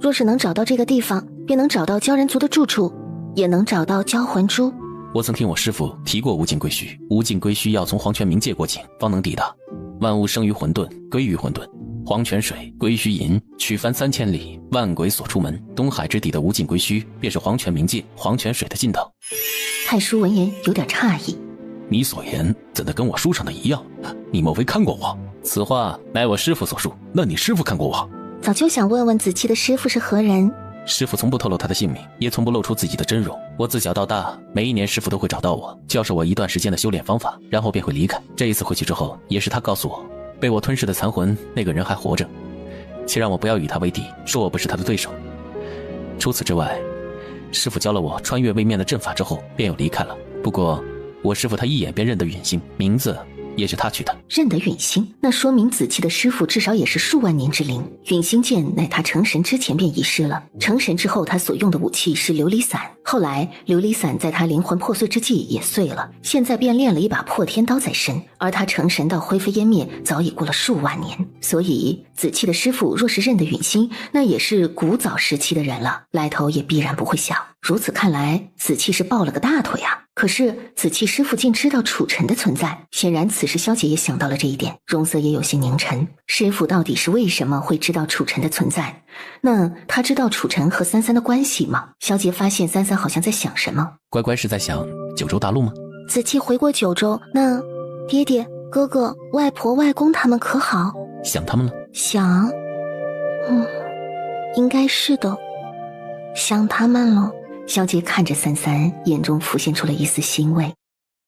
若是能找到这个地方，便能找到鲛人族的住处，也能找到交魂珠。我曾听我师父提过无尽归墟，无尽归墟要从黄泉冥界过境方能抵达。万物生于混沌，归于混沌，黄泉水归墟银，取帆3000里，万鬼所出门。东海之底的无尽归墟便是黄泉冥界黄泉水的尽头。太叔闻言有点诧异，你所言怎的跟我书上的一样？你莫非看过我？此话乃我师父所述，那你师父看过我？早就想问问子期的师父是何人。师父从不透露他的姓名，也从不露出自己的真容。我自小到大，每一年师父都会找到我，教授我一段时间的修炼方法，然后便会离开。这一次回去之后，也是他告诉我，被我吞噬的残魂那个人还活着，且让我不要与他为敌，说我不是他的对手。除此之外，师父教了我穿越位面的阵法之后，便又离开了。不过我师父他一眼便认得允星，名字也是他取的。认得允星，那说明子期的师父至少也是数万年之灵。允星剑乃他成神之前便遗失了，成神之后他所用的武器是琉璃伞，后来琉璃伞在他灵魂破碎之际也碎了，现在便练了一把破天刀在身。而他成神到灰飞烟灭早已过了数万年，所以子期的师父若是认得允星，那也是古早时期的人了，来头也必然不会小。如此看来，子期是抱了个大腿啊。可是子期师父竟知道楚尘的存在，显然此时萧姐也想到了这一点，容色也有些凝沉。师父到底是为什么会知道楚尘的存在？那他知道楚尘和三三的关系吗？萧姐发现三三好像在想什么。乖乖是在想九州大陆吗？子期回过九州，那爹爹、哥哥、外婆、外公他们可好？想他们了？想，应该是的，想他们了。萧杰看着三三，眼中浮现出了一丝欣慰。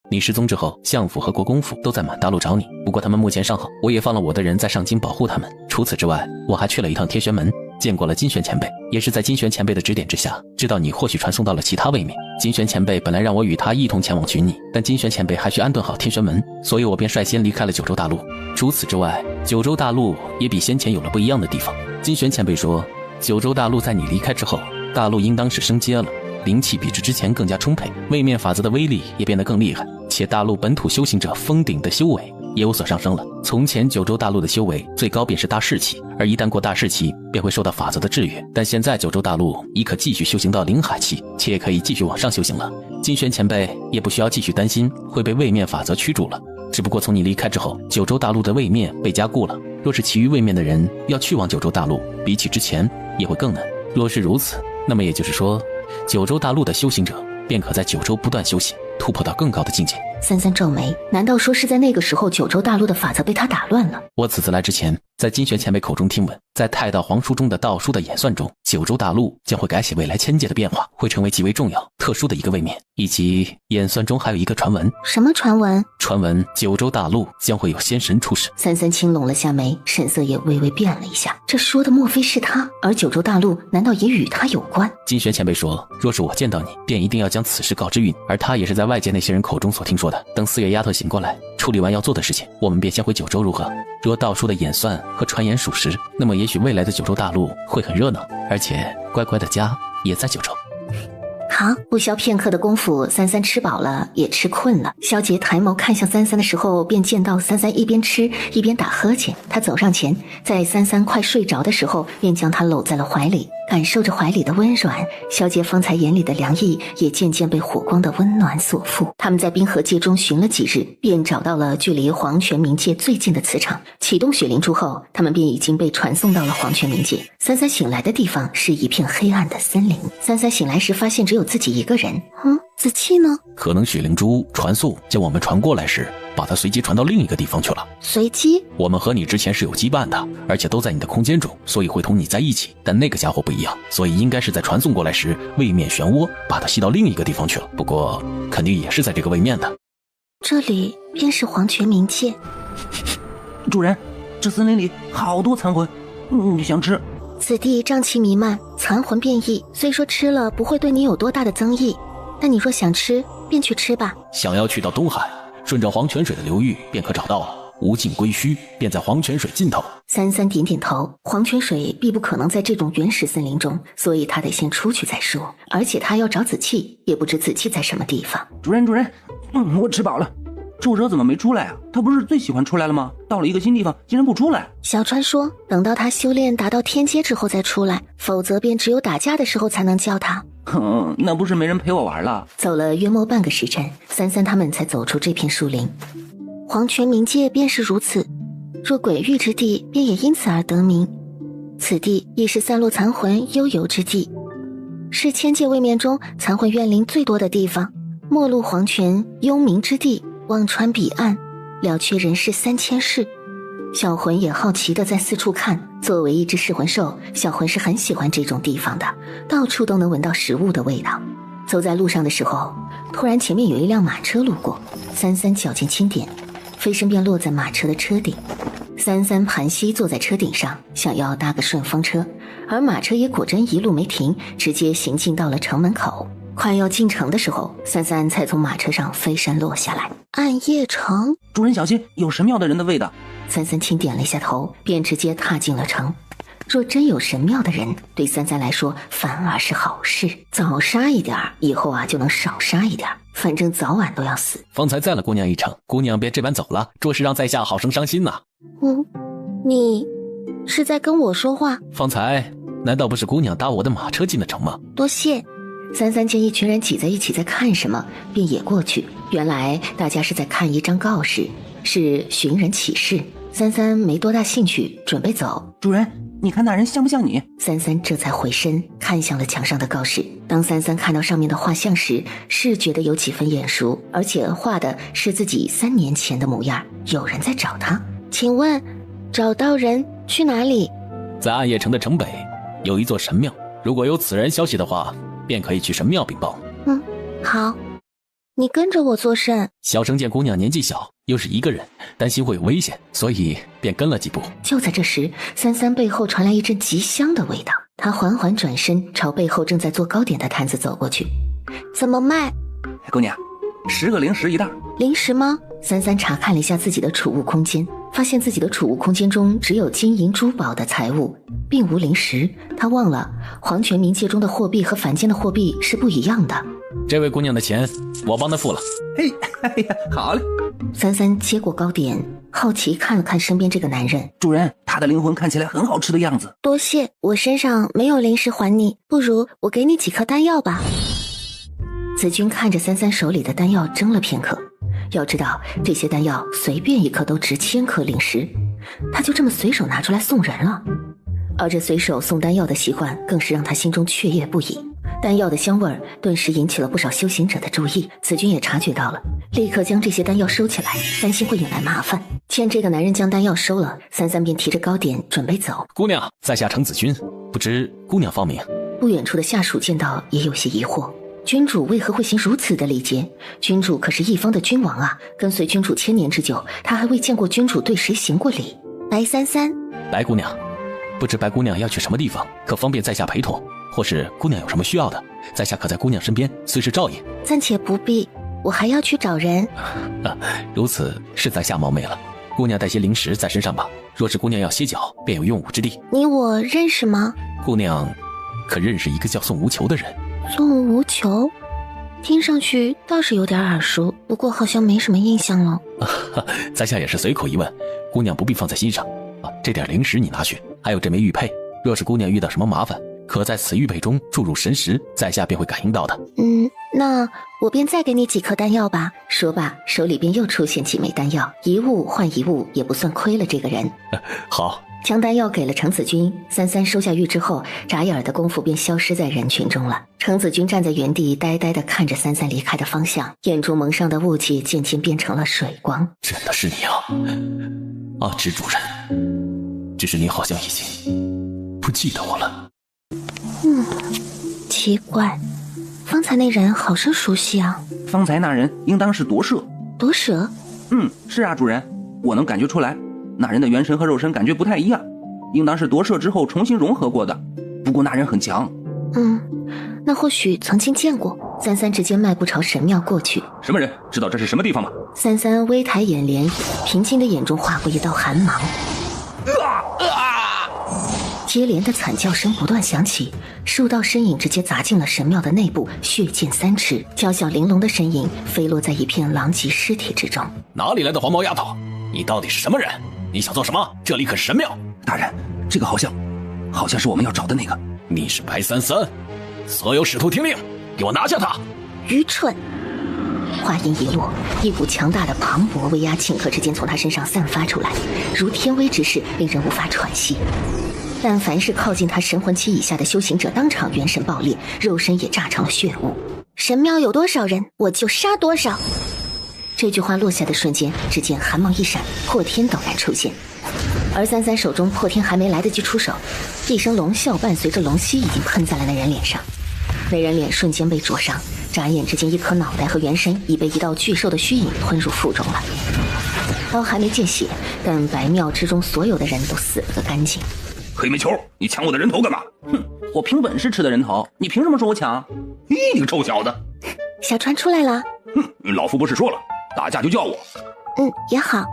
你失踪之后，相府和国公府都在满大陆找你，不过他们目前尚好，我也放了我的人在上京保护他们。除此之外，我还去了一趟天玄门，见过了金玄前辈，也是在金玄前辈的指点之下，知道你或许传送到了其他位面。金玄前辈本来让我与他一同前往寻你，但金玄前辈还需安顿好天玄门，所以我便率先离开了九州大陆。除此之外，九州大陆也比先前有了不一样的地方。金玄前辈说，九州大陆在你离开之后，大陆应当是升阶了，灵气比之前更加充沛，位面法则的威力也变得更厉害，且大陆本土修行者封顶的修为也有所上升了。从前九州大陆的修为最高便是大士期，而一旦过大士期便会受到法则的制约，但现在九州大陆已可继续修行到灵海期，且也可以继续往上修行了。金玄前辈也不需要继续担心会被位面法则驱逐了，只不过从你离开之后，九州大陆的位面被加固了，若是其余位面的人要去往九州大陆，比起之前也会更难。若是如此，那么也就是说，九州大陆的修行者便可在九州不断修行，突破到更高的境界。三三皱眉，难道说是在那个时候九州大陆的法则被他打乱了？我此次来之前，在金玄前辈口中听闻，在太道皇书中的道书的演算中，九州大陆将会改写未来千界的变化，会成为极为重要特殊的一个位面，以及演算中还有一个传闻。什么传闻？传闻九州大陆将会有仙神出世。三三轻拢了下眉，神色也微微变了一下。这说的莫非是他？而九州大陆难道也与他有关？金玄前辈说，若是我见到你，便一定要将此事告知于你，而他也是在外界那些人口中所听说说的，等4月丫头醒过来，处理完要做的事情，我们便先回九州，如何？若道叔的演算和传言属实，那么也许未来的九州大陆会很热闹，而且乖乖的家也在九州。好，不消片刻的功夫，三三吃饱了，也吃困了。萧杰抬眸看向三三的时候，便见到三三一边吃一边打呵欠。他走上前，在三三快睡着的时候，便将他搂在了怀里，感受着怀里的温软。萧杰方才眼里的凉意也渐渐被火光的温暖所附。他们在冰河界中寻了几日，便找到了距离黄泉冥界最近的磁场。启动血灵珠后，他们便已经被传送到了黄泉冥界。三三醒来的地方是一片黑暗的森林。三三醒来时发现只有自己一个人。子期呢？可能血灵珠传送将我们传过来时，把它随机传到另一个地方去了。随机？我们和你之前是有羁绊的，而且都在你的空间中，所以会同你在一起。但那个家伙不一样，所以应该是在传送过来时位面漩涡把它吸到另一个地方去了。不过肯定也是在这个位面的。这里便是黄泉冥界。主人，这森林里好多残魂，想吃。此地瘴气弥漫，残魂变异，虽说吃了不会对你有多大的增益，但你若想吃，便去吃吧。想要去到东海，顺着黄泉水的流域便可找到了。无尽归墟便在黄泉水尽头。三三点点头，黄泉水必不可能在这种原始森林中，所以他得先出去再说。而且他要找子气，也不知子气在什么地方。主人，我吃饱了。皱蛇怎么没出来啊？他不是最喜欢出来了吗？到了一个新地方竟然不出来。小川说等到他修炼达到天阶之后再出来，否则便只有打架的时候才能叫他。那不是没人陪我玩了。走了约莫半个时辰，三三他们才走出这片树林。黄泉冥界便是如此，若鬼域之地便也因此而得名。此地亦是散落残魂悠游之地，是千界位面中残魂怨灵最多的地方。没入黄泉幽冥之地，望穿彼岸，了却人世3000事。小魂也好奇地在四处看。作为一只噬魂兽，小魂是很喜欢这种地方的，到处都能闻到食物的味道。走在路上的时候，突然前面有一辆马车路过，三三脚尖轻点，飞身便落在马车的车顶。三三盘膝坐在车顶上，想要搭个顺风车，而马车也果真一路没停，直接行进到了城门口。快要进城的时候，三三才从马车上飞身落下来。暗夜城，主人小心，有神庙的人的味道。三三轻点了一下头，便直接踏进了城。若真有神庙的人，对三三来说反而是好事，早杀一点，以后就能少杀一点，反正早晚都要死。方才载了姑娘一程，姑娘便这般走了，着实让在下好生伤心呐。你是在跟我说话？方才难道不是姑娘搭我的马车进的城吗？多谢。三三见一群人挤在一起在看什么，便也过去。原来大家是在看一张告示，是寻人启事。三三没多大兴趣，准备走。主人，你看那人像不像你？三三这才回身看向了墙上的告示。当三三看到上面的画像时，是觉得有几分眼熟，而且画的是自己3年前的模样。有人在找他。请问找到人去哪里？在暗夜城的城北有一座神庙，如果有此人消息的话，便可以去神庙禀报。好，你跟着我做甚？小生见姑娘年纪小，又是一个人，担心会有危险，所以便跟了几步。就在这时，三三背后传来一阵极香的味道，他缓缓转身，朝背后正在做糕点的摊子走过去。怎么卖？姑娘，10个灵石一袋。灵石吗？三三查看了一下自己的储物空间，发现自己的储物空间中只有金银珠宝的财物，并无灵石。他忘了黄泉冥界中的货币和凡间的货币是不一样的。这位姑娘的钱我帮她付了。好嘞。三三接过糕点，好奇看了看身边这个男人。主人，他的灵魂看起来很好吃的样子。多谢，我身上没有灵石还你，不如我给你几颗丹药吧。子君看着三三手里的丹药怔了片刻，要知道这些丹药随便一颗都值1000颗灵石，他就这么随手拿出来送人了。而这随手送丹药的习惯更是让他心中雀跃不已。丹药的香味儿顿时引起了不少修行者的注意，子君也察觉到了，立刻将这些丹药收起来，担心会引来麻烦。见这个男人将丹药收了，三三便提着糕点准备走。姑娘，在下程子君，不知姑娘芳名？不远处的下属见到也有些疑惑，君主为何会行如此的礼节？君主可是一方的君王啊，跟随君主1000年之久，他还未见过君主对谁行过礼。白三三，白姑娘，不知白姑娘要去什么地方，可方便在下陪同？或是姑娘有什么需要的，在下可在姑娘身边随时照应。暂且不必，我还要去找人。如此是在下冒昧了。姑娘带些零食在身上吧，若是姑娘要歇脚，便有用武之地。你我认识吗？姑娘可认识一个叫宋无求的人？宋无求，听上去倒是有点耳熟，不过好像没什么印象了。在下也是随口一问，姑娘不必放在心上。这点零食你拿去，还有这枚玉佩，若是姑娘遇到什么麻烦，可在此玉佩中注入神识，在下便会感应到的。那我便再给你几颗丹药吧。说罢，手里便又出现几枚丹药，一物换一物，也不算亏了这个人。好，将丹药给了程子君。三三收下玉之后，眨眼的功夫便消失在人群中了。程子君站在原地，呆呆地看着三三离开的方向，眼中蒙上的雾气渐渐变成了水光。真的是你啊，阿直主人，只是你好像已经不记得我了。奇怪，方才那人好生熟悉啊。方才那人应当是夺舍。夺舍？是啊，主人，我能感觉出来，那人的元神和肉身感觉不太一样，应当是夺舍之后重新融合过的。不过那人很强。那或许曾经见过。三三直接迈步朝神庙过去。什么人？知道这是什么地方吗？三三微抬眼帘，平静的眼中划过一道寒芒。接连的惨叫声不断响起，数道身影直接砸进了神庙的内部，血溅三尺，娇小玲珑的身影飞落在一片狼藉尸体之中。哪里来的黄毛丫头？你到底是什么人？你想做什么？这里可是神庙。大人，这个好像是我们要找的那个。你是白三三，所有使徒听令，给我拿下他！愚蠢！话音一落，一股强大的磅礴威压顷刻之间从他身上散发出来，如天威之势，令人无法喘息。但凡是靠近他神魂期以下的修行者，当场元神爆裂，肉身也炸成了血雾。神庙有多少人，我就杀多少。这句话落下的瞬间，只见寒芒一闪，破天陡然出现。而三三手中破天还没来得及出手，一声龙啸伴随着龙息已经喷在了那人脸上。那人脸瞬间被灼伤，眨眼之间，一颗脑袋和元身已被一道巨兽的虚影吞入腹中了。刀还没见血，但白庙之中所有的人都死了个干净。黑煤球，你抢我的人头干嘛？我凭本事吃的人头，你凭什么说我抢？你个臭小子！小川出来了。老夫不是说了，打架就叫我。也好。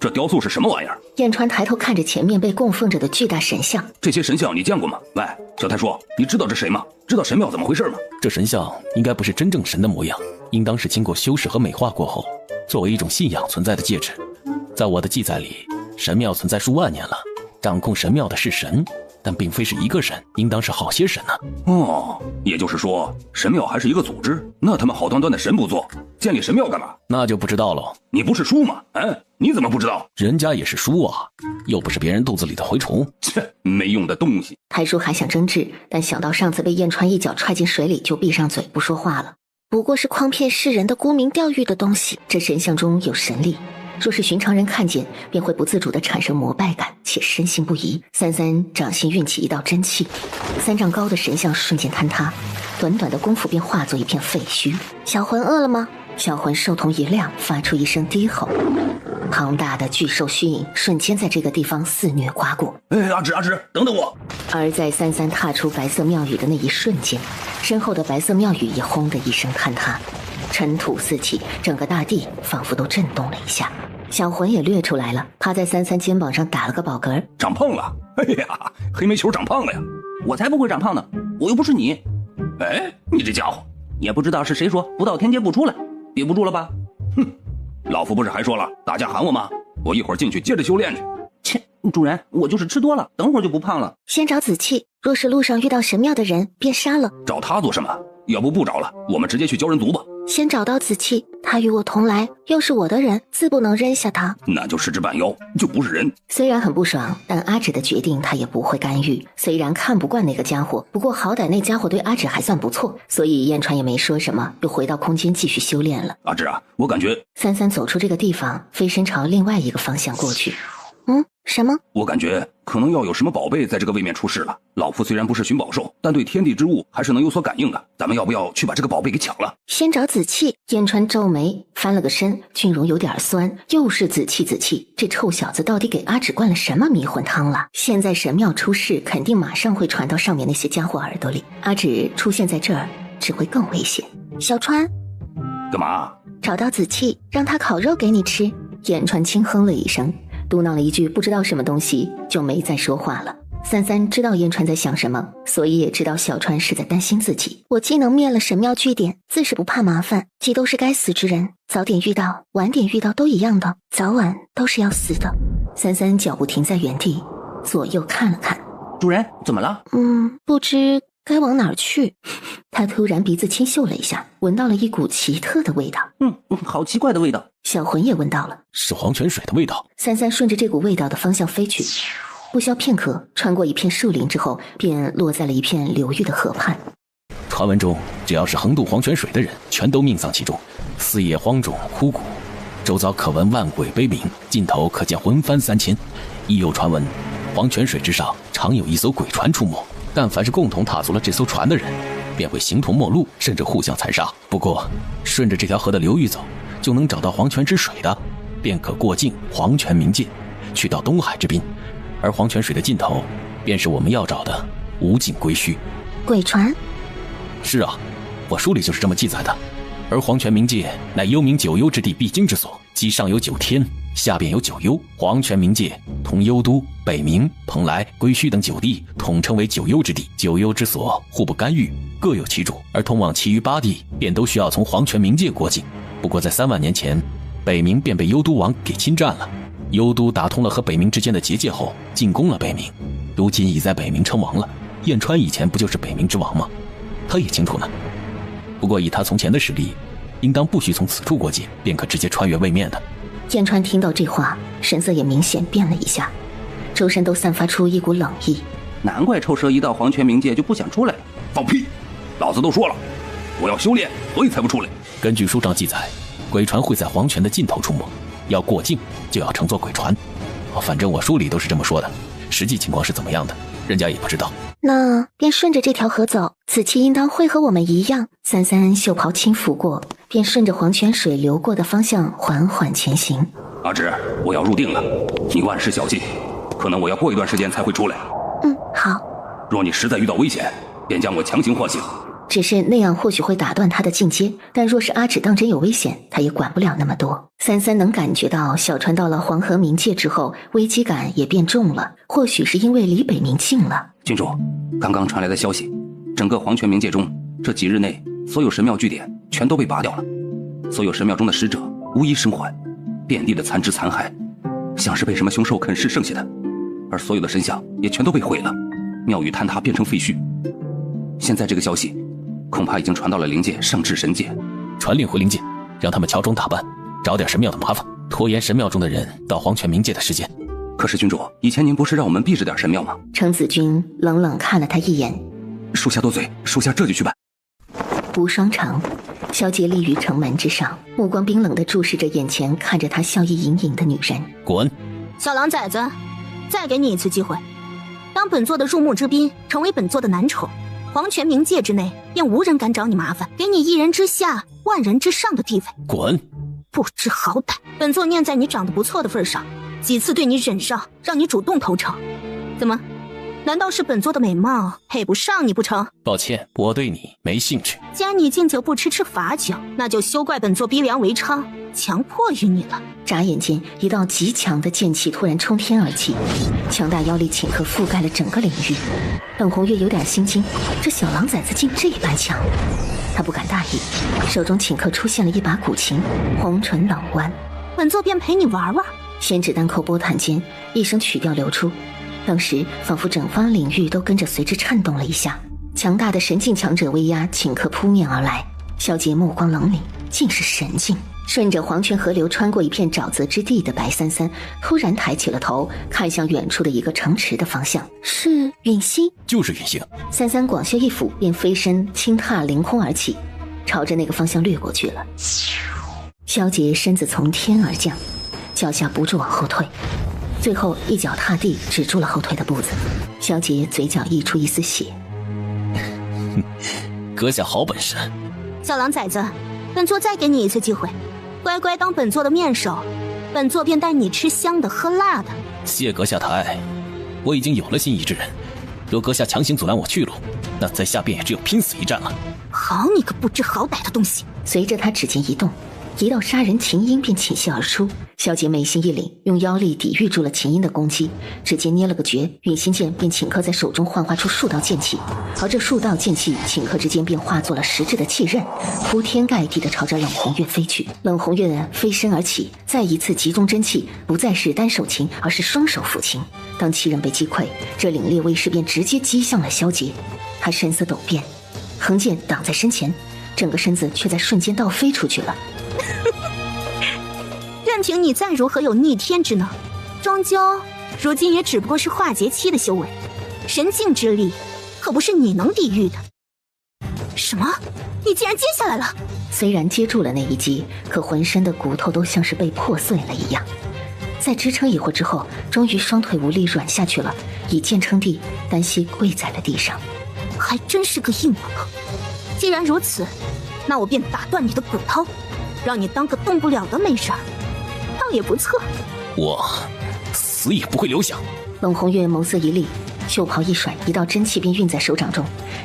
这雕塑是什么玩意儿？燕川抬头看着前面被供奉着的巨大神像。这些神像你见过吗？喂，小太叔，你知道这谁吗？知道神庙怎么回事吗？这神像应该不是真正神的模样，应当是经过修饰和美化过后，作为一种信仰存在的戒指。在我的记载里，神庙存在数万年了，掌控神庙的是神，但并非是一个神，应当是好些神呢。也就是说神庙还是一个组织？那他们好端端的神不做，建立神庙干嘛？那就不知道了。你不是书吗？你怎么不知道？人家也是书啊，又不是别人肚子里的蛔虫。切，没用的东西。太叔还想争执，但想到上次被燕川一脚踹进水里，就闭上嘴不说话了。不过是诓骗世人的沽名钓誉的东西。这神像中有神力，若是寻常人看见，便会不自主地产生膜拜感，且深信不疑。三三掌心运起一道真气，3丈高的神像瞬间坍塌，短短的功夫便化作一片废墟。小魂饿了吗？小魂兽瞳一亮，发出一声低吼。庞大的巨兽虚影瞬间在这个地方肆虐刮过。阿直，等等我！而在三三踏出白色庙宇的那一瞬间，身后的白色庙宇也轰的一声坍塌，尘土四起，整个大地仿佛都震动了一下。小魂也掠出来了，趴在三三肩膀上打了个饱嗝。长胖了！黑煤球长胖了呀！我才不会长胖呢，我又不是你。你这家伙，也不知道是谁说不到天阶不出来，憋不住了吧？老夫不是还说了打架喊我吗？我一会儿进去接着修炼去。切，主人，我就是吃多了，等会儿就不胖了。先找子气，若是路上遇到神庙的人，便杀了。找他做什么？要不找了，我们直接去鲛人族吧。先找到子气，他与我同来，又是我的人，自不能扔下他。那就失之半妖，就不是人。虽然很不爽，但阿芷的决定他也不会干预。虽然看不惯那个家伙，不过好歹那家伙对阿芷还算不错，所以燕川也没说什么，又回到空间继续修炼了。阿芷啊，我感觉……三三走出这个地方，飞身朝另外一个方向过去。什么？我感觉可能要有什么宝贝在这个位面出世了。老夫虽然不是寻宝兽，但对天地之物还是能有所感应的。咱们要不要去把这个宝贝给抢了？先找子气。燕川皱眉，翻了个身，俊容有点酸。又是子气，这臭小子到底给阿芷灌了什么迷魂汤了？现在神庙出事，肯定马上会传到上面那些家伙耳朵里。阿芷出现在这儿，只会更危险。小川，干嘛？找到子气，让他烤肉给你吃。言川轻哼了一声，嘟囔了一句不知道什么东西，就没再说话了。三三知道言川在想什么，所以也知道小川是在担心自己。我既能灭了神庙据点，自是不怕麻烦，既都是该死之人，早点遇到晚点遇到都一样的，早晚都是要死的。三三脚步停在原地，左右看了看。主人怎么了？不知该往哪儿去。他突然鼻子轻嗅了一下，闻到了一股奇特的味道。好奇怪的味道。小魂也闻到了，是黄泉水的味道。三三顺着这股味道的方向飞去，不消片刻，穿过一片树林之后，便落在了一片流域的河畔。传闻中，只要是横渡黄泉水的人，全都命丧其中，四野荒冢枯骨，周遭可闻万鬼悲鸣，尽头可见魂幡3000。亦有传闻，黄泉水之上常有一艘鬼船出没，但凡是共同踏足了这艘船的人，便会形同陌路，甚至互相残杀。不过，顺着这条河的流域走，就能找到黄泉之水的，便可过境黄泉冥界，去到东海之滨。而黄泉水的尽头，便是我们要找的无尽归墟。鬼船？是啊，我书里就是这么记载的。而黄泉冥界乃幽冥九幽之地必经之所，即上有9天，下便有9幽。黄泉冥界同幽都、北冥、蓬莱、归墟等9地统称为9幽之地。9幽之所互不干预，各有其主，而通往其余8地便都需要从黄泉冥界过境。不过在3万年前，北冥便被幽都王给侵占了。幽都打通了和北冥之间的结界后，进攻了北冥，如今已在北冥称王了。燕川以前不就是北冥之王吗？他也清楚呢。不过以他从前的实力，应当不需从此处过界，便可直接穿越位面的。燕川听到这话，神色也明显变了一下，周身都散发出一股冷意。难怪臭蛇一到黄泉冥界就不想出来了。放屁！老子都说了，我要修炼，所以才不出来。根据书上记载，鬼船会在黄泉的尽头出没，要过境就要乘坐鬼船。反正我书里都是这么说的，实际情况是怎么样的，人家也不知道。那便顺着这条河走，子期应当会和我们一样。三三袖袍轻拂过，便顺着黄泉水流过的方向缓缓前行。阿芷，我要入定了，你万事小心，可能我要过一段时间才会出来。好。若你实在遇到危险，便将我强行唤醒。只是那样或许会打断他的进阶，但若是阿芷当真有危险，他也管不了那么多。三三能感觉到小船到了黄河冥界之后，危机感也变重了，或许是因为离北冥近了。郡主，刚刚传来的消息，整个黄泉冥界中，这几日内所有神庙据点全都被拔掉了，所有神庙中的使者无一生还，遍地的残肢残骸，像是被什么凶兽啃噬剩下的，而所有的神像也全都被毁了，庙宇坍塌变成废墟。现在这个消息恐怕已经传到了灵界，上至神界。传令回灵界，让他们乔装打扮，找点神庙的麻烦，拖延神庙中的人到黄泉冥界的时间。可是郡主，以前您不是让我们避着点神庙吗？程子君冷冷看了他一眼，属下多嘴，属下这就去办。无双城，萧杰立于城门之上，目光冰冷地注视着眼前看着他笑意盈盈的女人。滚！小狼崽子，再给你一次机会，当本座的入幕之宾，成为本座的男宠，黄泉冥界之内便无人敢找你麻烦，给你一人之下万人之上的地位。滚！不知好歹，本座念在你长得不错的份上，几次对你忍让，让你主动投诚。怎么，难道是本座的美貌配不上你不成？抱歉，我对你没兴趣。既然你敬酒不吃罚酒，那就休怪本座逼良为娼，强迫于你了。眨眼间，一道极强的剑气突然冲天而起，强大妖力顷刻覆盖了整个领域。冷红月有点心惊，这小狼崽子竟这般强。他不敢大意，手中顷刻出现了一把古琴，红唇冷弯。本座便陪你玩玩。宣指单扣拨弹间，一声曲调流出，当时仿佛整方领域都跟着随之颤动了一下。强大的神境强者威压顷刻扑面而来，萧杰目光冷凛，竟是神境。顺着黄泉河流穿过一片沼泽之地的白三三突然抬起了头，看向远处的一个城池的方向。是允星？就是允星。三三广袖一抚，便飞身轻踏凌空而起，朝着那个方向掠过去了。萧杰身子从天而降，脚下不住往后退，最后一脚踏地止住了后退的步子。萧杰嘴角溢出一丝血。阁下好本事。小狼崽子，本座再给你一次机会，乖乖当本座的面首，本座便带你吃香的喝辣的。谢阁下抬，我已经有了心仪之人，若阁下强行阻拦我去路，那在下便也只有拼死一战了。好你个不知好歹的东西！随着他指尖一动，一道杀人琴音便倾泻而出。萧杰眉心一凛，用妖力抵御住了琴音的攻击，直接捏了个诀，陨心剑便顷刻在手中幻化出数道剑气，而这数道剑气顷刻之间便化作了实质的气刃，铺天盖地的朝着冷红月飞去。冷红月飞身而起，再一次集中真气，不再是单手擒，而是双手抚琴。当气刃被击溃，这凛冽威势便直接击向了萧杰。他神色陡变，横剑挡在身前，整个身子却在瞬间倒飞出去了。任凭你再如何有逆天之能，终究如今也只不过是化劫期的修为，神境之力可不是你能抵御的。什么？你竟然接下来了？虽然接住了那一击，可浑身的骨头都像是被破碎了一样。在支撑一会儿之后，终于双腿无力软下去了，以剑撑地，单膝跪在了地上。还真是个硬骨头。既然如此，那我便打断你的骨头，让你当个动不了的美人，倒也不错。我死也不会留下。冷红月眸色一厉，袖袍一甩，一道真气便运在手掌中，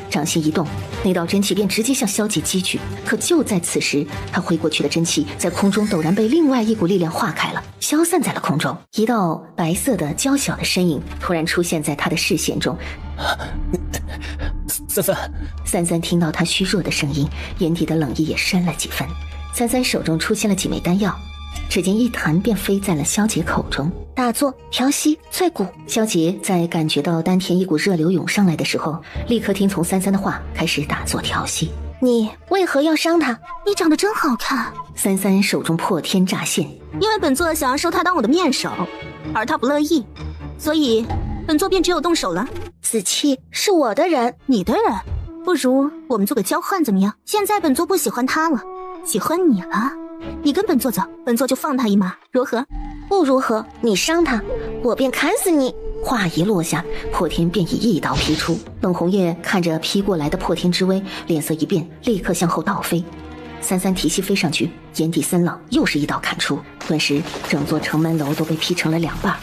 掌心一动，那道真气便直接向萧杰击去。可就在此时，他挥过去的真气在空中陡然被另外一股力量化开了，消散在了空中。一道白色的娇小的身影突然出现在他的视线中。三三听到他虚弱的声音，眼底的冷意也深了几分。三三手中出现了几枚丹药，指尖一弹便飞在了萧杰口中。打坐、调息、淬骨。萧杰在感觉到丹田一股热流涌上来的时候，立刻听从三三的话，开始打坐调息。你为何要伤他？你长得真好看。三三手中破天乍现，因为本座想要收他当我的面首，而他不乐意，所以本座便只有动手了。子期是我的人，你的人，不如我们做个交换怎么样？现在本座不喜欢他了，喜欢你了，你跟本座走，本座就放他一马，如何？不如何？你伤他，我便砍死你。话一落下，破天便以一刀劈出。冷红叶看着劈过来的破天之威，脸色一变，立刻向后倒飞。三三提膝飞上去，眼底森冷，又是一刀砍出，顿时整座城门楼都被劈成了两半。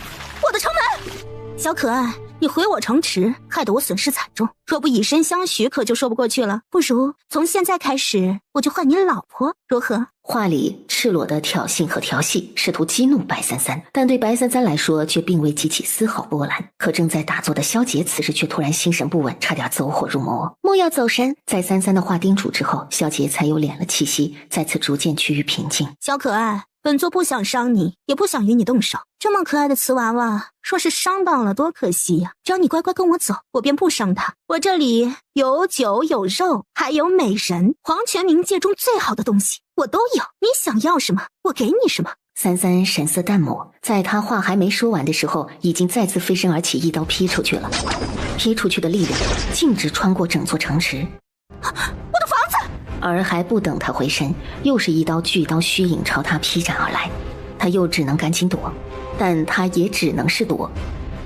我的城门！小可爱，你毁我城池，害得我损失惨重，若不以身相许，可就说不过去了。不如从现在开始，我就换你老婆，如何？话里赤裸的挑衅和调戏，试图激怒白三三，但对白三三来说却并未激起丝毫波澜。可正在打坐的萧杰此时却突然心神不稳，差点走火入魔。莫要走神。在三三的话叮嘱之后，萧杰才有敛了气息，再次逐渐趋于平静。小可爱，本座不想伤你，也不想与你动手。这么可爱的瓷娃娃，若是伤到了，多可惜呀！只要你乖乖跟我走，我便不伤它。我这里有酒有肉，还有美人，黄泉冥界中最好的东西我都有。你想要什么，我给你什么。三三神色淡漠，在他话还没说完的时候，已经再次飞身而起，一刀劈出去了。劈出去的力量径直穿过整座城池。我的房子！而还不等他回神，又是一刀巨刀虚影朝他劈斩而来。他又只能赶紧躲，但他也只能是躲，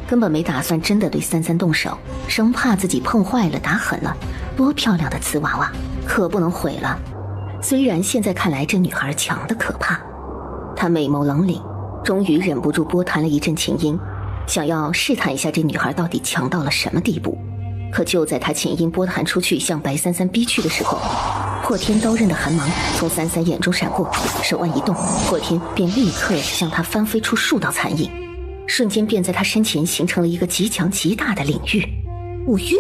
根本没打算真的对三三动手，生怕自己碰坏了打狠了。多漂亮的瓷娃娃，可不能毁了。虽然现在看来这女孩强得可怕，他美眸冷凛，终于忍不住拨弹了一阵琴音，想要试探一下这女孩到底强到了什么地步。可就在他琴音拨弹出去向白三三逼去的时候，破天刀刃的寒芒从三三眼中闪过，手腕一动，破天便立刻向他翻飞出数道残影，瞬间便在他身前形成了一个极强极大的领域。五域，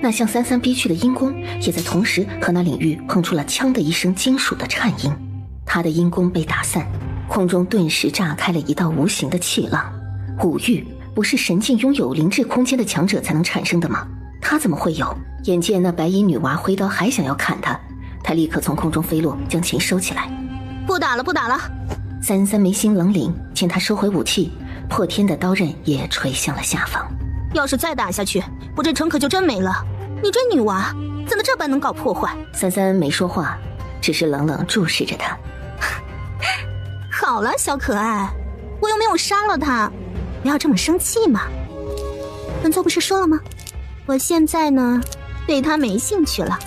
那向三三逼去的阴功也在同时和那领域碰出了锵的一声金属的颤音，他的阴功被打散，空中顿时炸开了一道无形的气浪。五域不是神境拥有灵智空间的强者才能产生的吗？他怎么会有？眼见那白衣女娃挥刀还想要砍他，他立刻从空中飞落，将琴收起来。不打了，不打了。三三眉心冷凛，见他收回武器，破天的刀刃也垂向了下方。要是再打下去，我这城可就真没了。你这女娃怎么这般能搞破坏？三三没说话，只是冷冷注视着他。好了，小可爱，我又没有杀了他，不要这么生气嘛。本座不是说了吗？我现在呢，对他没兴趣了。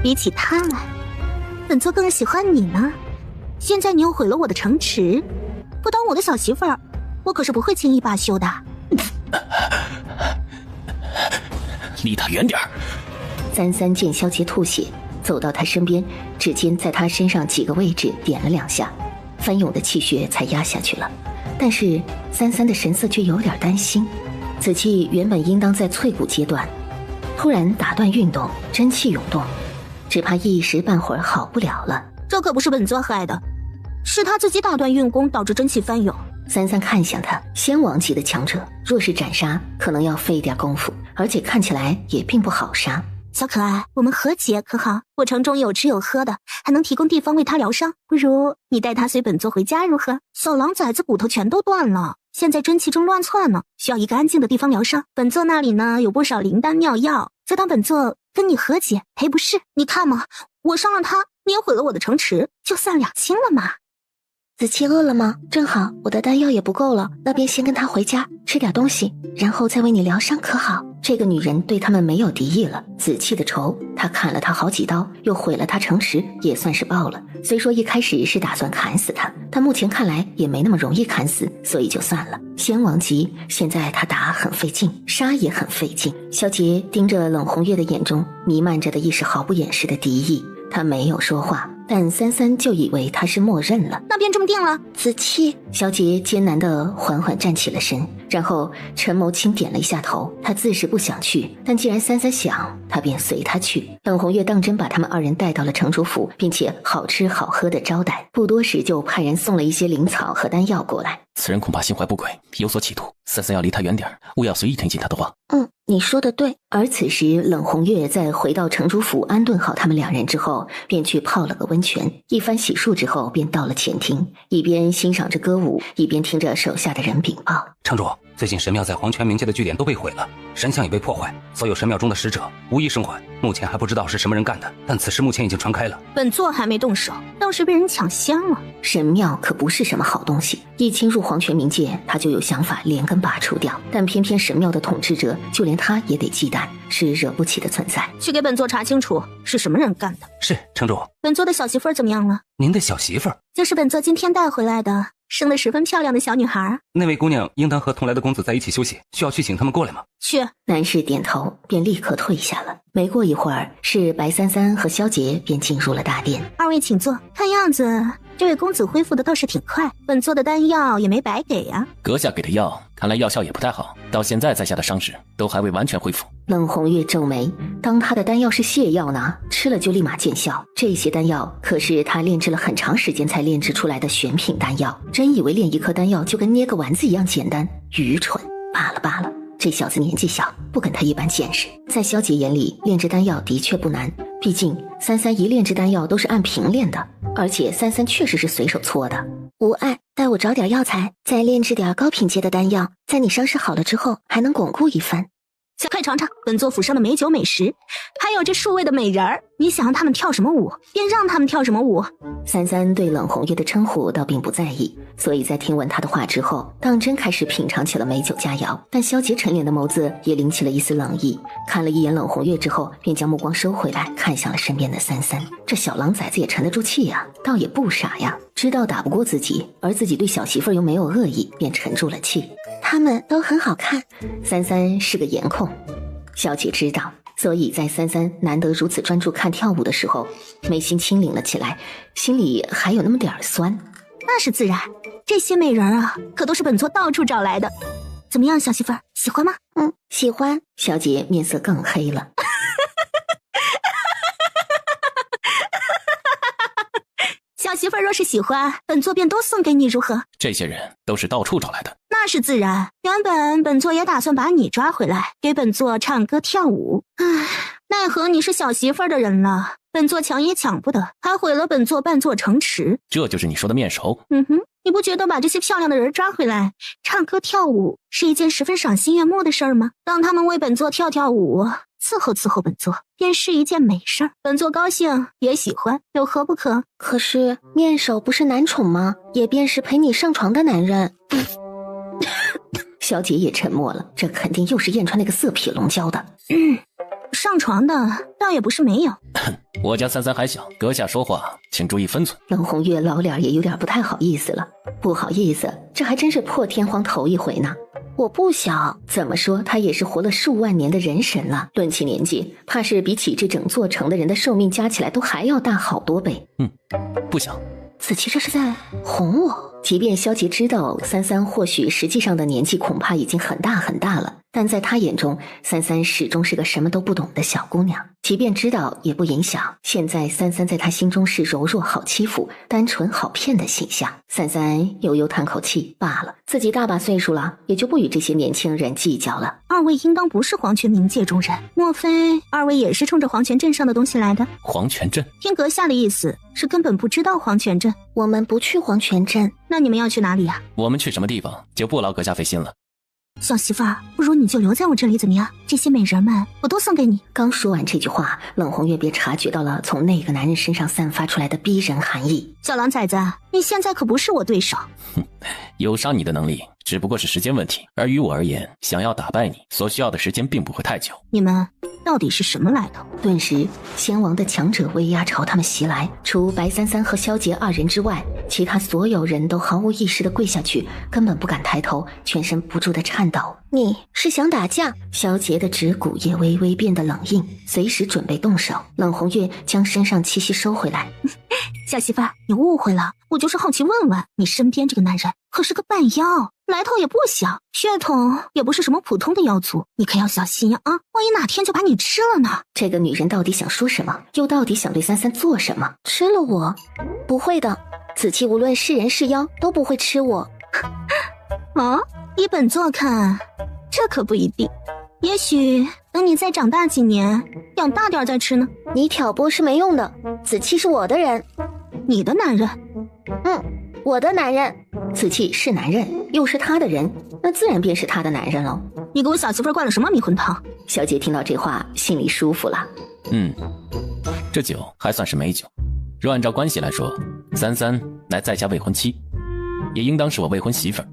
比起他来，本座更喜欢你呢。现在你又毁了我的城池，不当我的小媳妇儿，我可是不会轻易罢休的。离他远点儿。三三见萧杰吐血，走到他身边，指尖在他身上几个位置点了2下，翻涌的气血才压下去了。但是三三的神色却有点担心，此气原本应当在淬骨阶段，突然打断运动，真气涌动，只怕一时半会儿好不了了。这可不是本座害的，是他自己打断运功，导致真气翻涌。三三看向他，仙王级的强者，若是斩杀，可能要费点功夫，而且看起来也并不好杀。小可爱，我们和解可好？我城中有吃有喝的，还能提供地方为他疗伤。不如你带他随本座回家如何？小狼崽子骨头全都断了，现在真气正乱窜呢，需要一个安静的地方疗伤。本座那里呢有不少灵丹妙药，就当本座跟你和解赔不是。你看嘛，我伤了他，你也毁了我的城池，就算两清了嘛。子期饿了吗？正好我的丹药也不够了，那便先跟他回家吃点东西，然后再为你疗伤可好？这个女人对他们没有敌意了，子气的仇，他砍了他好几刀，又毁了他城池，也算是报了。虽说一开始是打算砍死他，但目前看来也没那么容易砍死，所以就算了。仙王级，现在他打很费劲，杀也很费劲。萧杰盯着冷红月的眼中弥漫着的亦是毫不掩饰的敌意，他没有说话，但三三就以为他是默认了。那便这么定了。子期，萧杰艰难地缓缓站起了身，然后陈眸轻点了一下头。他自是不想去，但既然三三想，他便随他去。冷红月当真把他们2人带到了城主府，并且好吃好喝的招待，不多时就派人送了一些灵草和丹药过来。此人恐怕心怀不轨，有所企图，三三要离他远点，勿要随意听信他的话。你说的对。而此时冷红月在回到城主府安顿好他们2人之后，便去泡了个温泉，一番洗漱之后便到了前厅，一边欣赏着歌舞，一边听着手下的人禀报。城主，最近神庙在黄泉冥界的据点都被毁了，神像也被破坏，所有神庙中的使者无一生还，目前还不知道是什么人干的，但此事目前已经传开了。本座还没动手，倒是被人抢香了。神庙可不是什么好东西，一侵入黄泉冥界，他就有想法连根拔除掉，但偏偏神庙的统治者就连他也得忌惮，是惹不起的存在。去给本座查清楚是什么人干的。是，城主。本座的小媳妇儿怎么样了？您的小媳妇儿？就是本座今天带回来的，生得十分漂亮的小女孩。那位姑娘应当和同来的公子在一起休息，需要去请他们过来吗？去。男士点头，便立刻退下了。没过一会儿，是白三三和萧杰便进入了大殿。2位请坐。看样子这位公子恢复的倒是挺快，本座的丹药也没白给呀。阁下给的药看来药效也不太好，到现在在下的伤势都还未完全恢复。冷红月皱眉，当他的丹药是泻药呢，吃了就立马见效。这些丹药可是他炼制了很长时间才炼制出来的选品丹药，真以为炼一颗丹药就跟捏个丸子一样简单？愚蠢！罢了罢了，这小子年纪小，不跟他一般见识。在萧杰眼里，炼制丹药的确不难，毕竟三三一炼制丹药都是按瓶炼的，而且三三确实是随手搓的。无碍，带我找点药材，再炼制点高品阶的丹药，在你伤势好了之后，还能巩固一番。快尝尝本座府上的美酒美食，还有这数位的美人儿，你想让他们跳什么舞，便让他们跳什么舞。三三对冷红月的称呼倒并不在意，所以在听闻他的话之后，当真开始品尝起了美酒佳肴。但萧杰沉敛的眸子也灵起了一丝冷意，看了一眼冷红月之后，便将目光收回来，看向了身边的三三。这小狼崽子也沉得住气呀，倒也不傻呀，知道打不过自己，而自己对小媳妇又没有恶意，便沉住了气。他们都很好看。三三是个颜控，萧杰知道，所以在三三难得如此专注看跳舞的时候，眉心轻拧了起来，心里还有那么点酸。那是自然，这些美人啊，可都是本座到处找来的。怎么样，小媳妇儿，喜欢吗？喜欢。萧杰面色更黑了。小媳妇儿若是喜欢，本座便都送给你，如何？这些人都是到处找来的。那是自然，原本本座也打算把你抓回来，给本座唱歌跳舞。唉，奈何你是小媳妇儿的人了，本座抢也抢不得，还毁了本座半座城池。这就是你说的面熟？你不觉得把这些漂亮的人抓回来，唱歌跳舞是一件十分赏心悦目的事儿吗？让他们为本座跳跳舞，伺候本座，便是一件美事儿。本座高兴，也喜欢，有何不可？可是面首不是男宠吗？也便是陪你上床的男人。萧杰也沉默了，这肯定又是燕川那个色痞龙教的。上床的倒也不是没有。我家三三还小，阁下说话请注意分寸。冷红月老脸也有点不太好意思了。不好意思，这还真是破天荒头一回呢。我不小，怎么说他也是活了数万年的人神了，论起年纪，怕是比起这整座城的人的寿命加起来都还要大好多倍。不想。子期这是在哄我。即便萧杰知道三三或许实际上的年纪恐怕已经很大很大了，但在他眼中，三三始终是个什么都不懂的小姑娘。即便知道也不影响，现在三三在他心中是柔弱好欺负、单纯好骗的形象。三三悠悠叹口气，罢了，自己大把岁数了，也就不与这些年轻人计较了。二位应当不是黄泉冥界中人，莫非二位也是冲着黄泉镇上的东西来的？黄泉镇？听阁下的意思是根本不知道黄泉镇。我们不去黄泉镇。那你们要去哪里呀？我们去什么地方就不劳阁下费心了。小媳妇儿，不如你就留在我这里怎么样？这些美人们我都送给你。刚说完这句话，冷红月便察觉到了从那个男人身上散发出来的逼人寒意。小狼崽子，你现在可不是我对手。有杀你的能力只不过是时间问题，而于我而言，想要打败你所需要的时间并不会太久。你们到底是什么来头？顿时仙王的强者威压朝他们袭来，除白三三和萧杰二人之外，其他所有人都毫无意识地跪下去，根本不敢抬头，全身不住地颤抖。你是想打架？萧杰的指骨也微微变得冷硬，随时准备动手。冷红月将身上气息收回来。小媳妇儿，你误会了，我就是好奇问问，你身边这个男人可是个半妖，来头也不小，血统也不是什么普通的妖族，你可要小心啊！万一哪天就把你吃了呢？这个女人到底想说什么？又到底想对三三做什么？吃了我？不会的，子期无论是人是妖都不会吃我。哦，依本座看，这可不一定。也许等你再长大几年，养大点再吃呢。你挑拨是没用的，子期是我的人。你的男人？我的男人。子期是男人，又是他的人，那自然便是他的男人喽。你给我小媳妇灌了什么迷魂汤？小姐听到这话，心里舒服了。这酒还算是美酒。若按照关系来说，三三乃在下未婚妻，也应当是我未婚媳妇儿。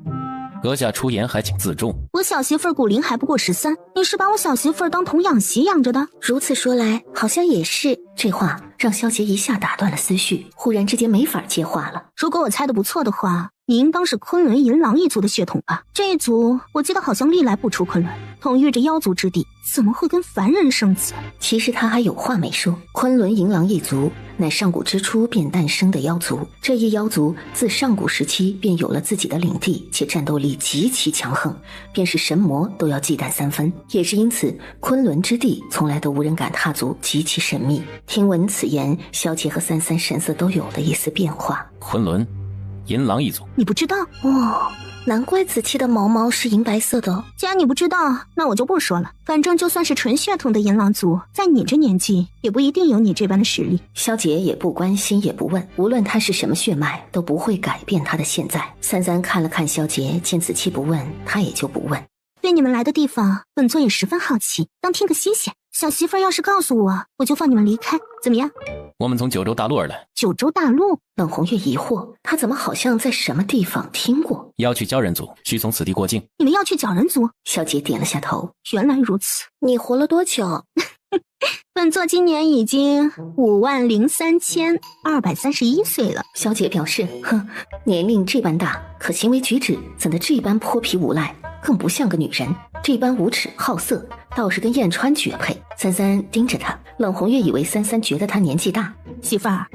阁下出言还请自重。我小媳妇儿骨龄还不过13，你是把我小媳妇儿当童养媳养着的？如此说来，好像也是。这话让萧杰一下打断了思绪，忽然之间没法接话了。如果我猜的不错的话，你应当是昆仑银狼一族的血统吧？这一族我记得好像历来不出昆仑，统御着妖族之地，怎么会跟凡人生子？其实他还有话没说。昆仑银狼一族乃上古之初便诞生的妖族，这一妖族自上古时期便有了自己的领地，且战斗力极其强横，便是神魔都要忌惮3分。也是因此，昆仑之地从来都无人敢踏足，极其神秘。听闻此言，萧杰和三三神色都有了一丝变化。昆仑银狼一族，你不知道？难怪子期的毛毛是银白色的。既然你不知道，那我就不说了。反正就算是纯血统的银狼族，在你这年纪也不一定有你这般的实力。萧杰也不关心也不问，无论他是什么血脉，都不会改变他的现在。三三看了看萧杰，见子期不问，他也就不问。对你们来的地方，本座也十分好奇，当听个新鲜。小媳妇儿要是告诉我，我就放你们离开，怎么样？我们从九州大陆而来。九州大陆？冷红月疑惑，他怎么好像在什么地方听过？要去鲛人族，需从此地过境。你们要去鲛人族？萧杰点了下头。原来如此。你活了多久？本座今年已经53231岁了。萧杰表示，年龄这般大，可行为举止怎的这般泼皮无赖，更不像个女人，这般无耻好色，倒是跟燕川绝配。三三盯着他，冷红月以为三三觉得他年纪大。媳妇儿，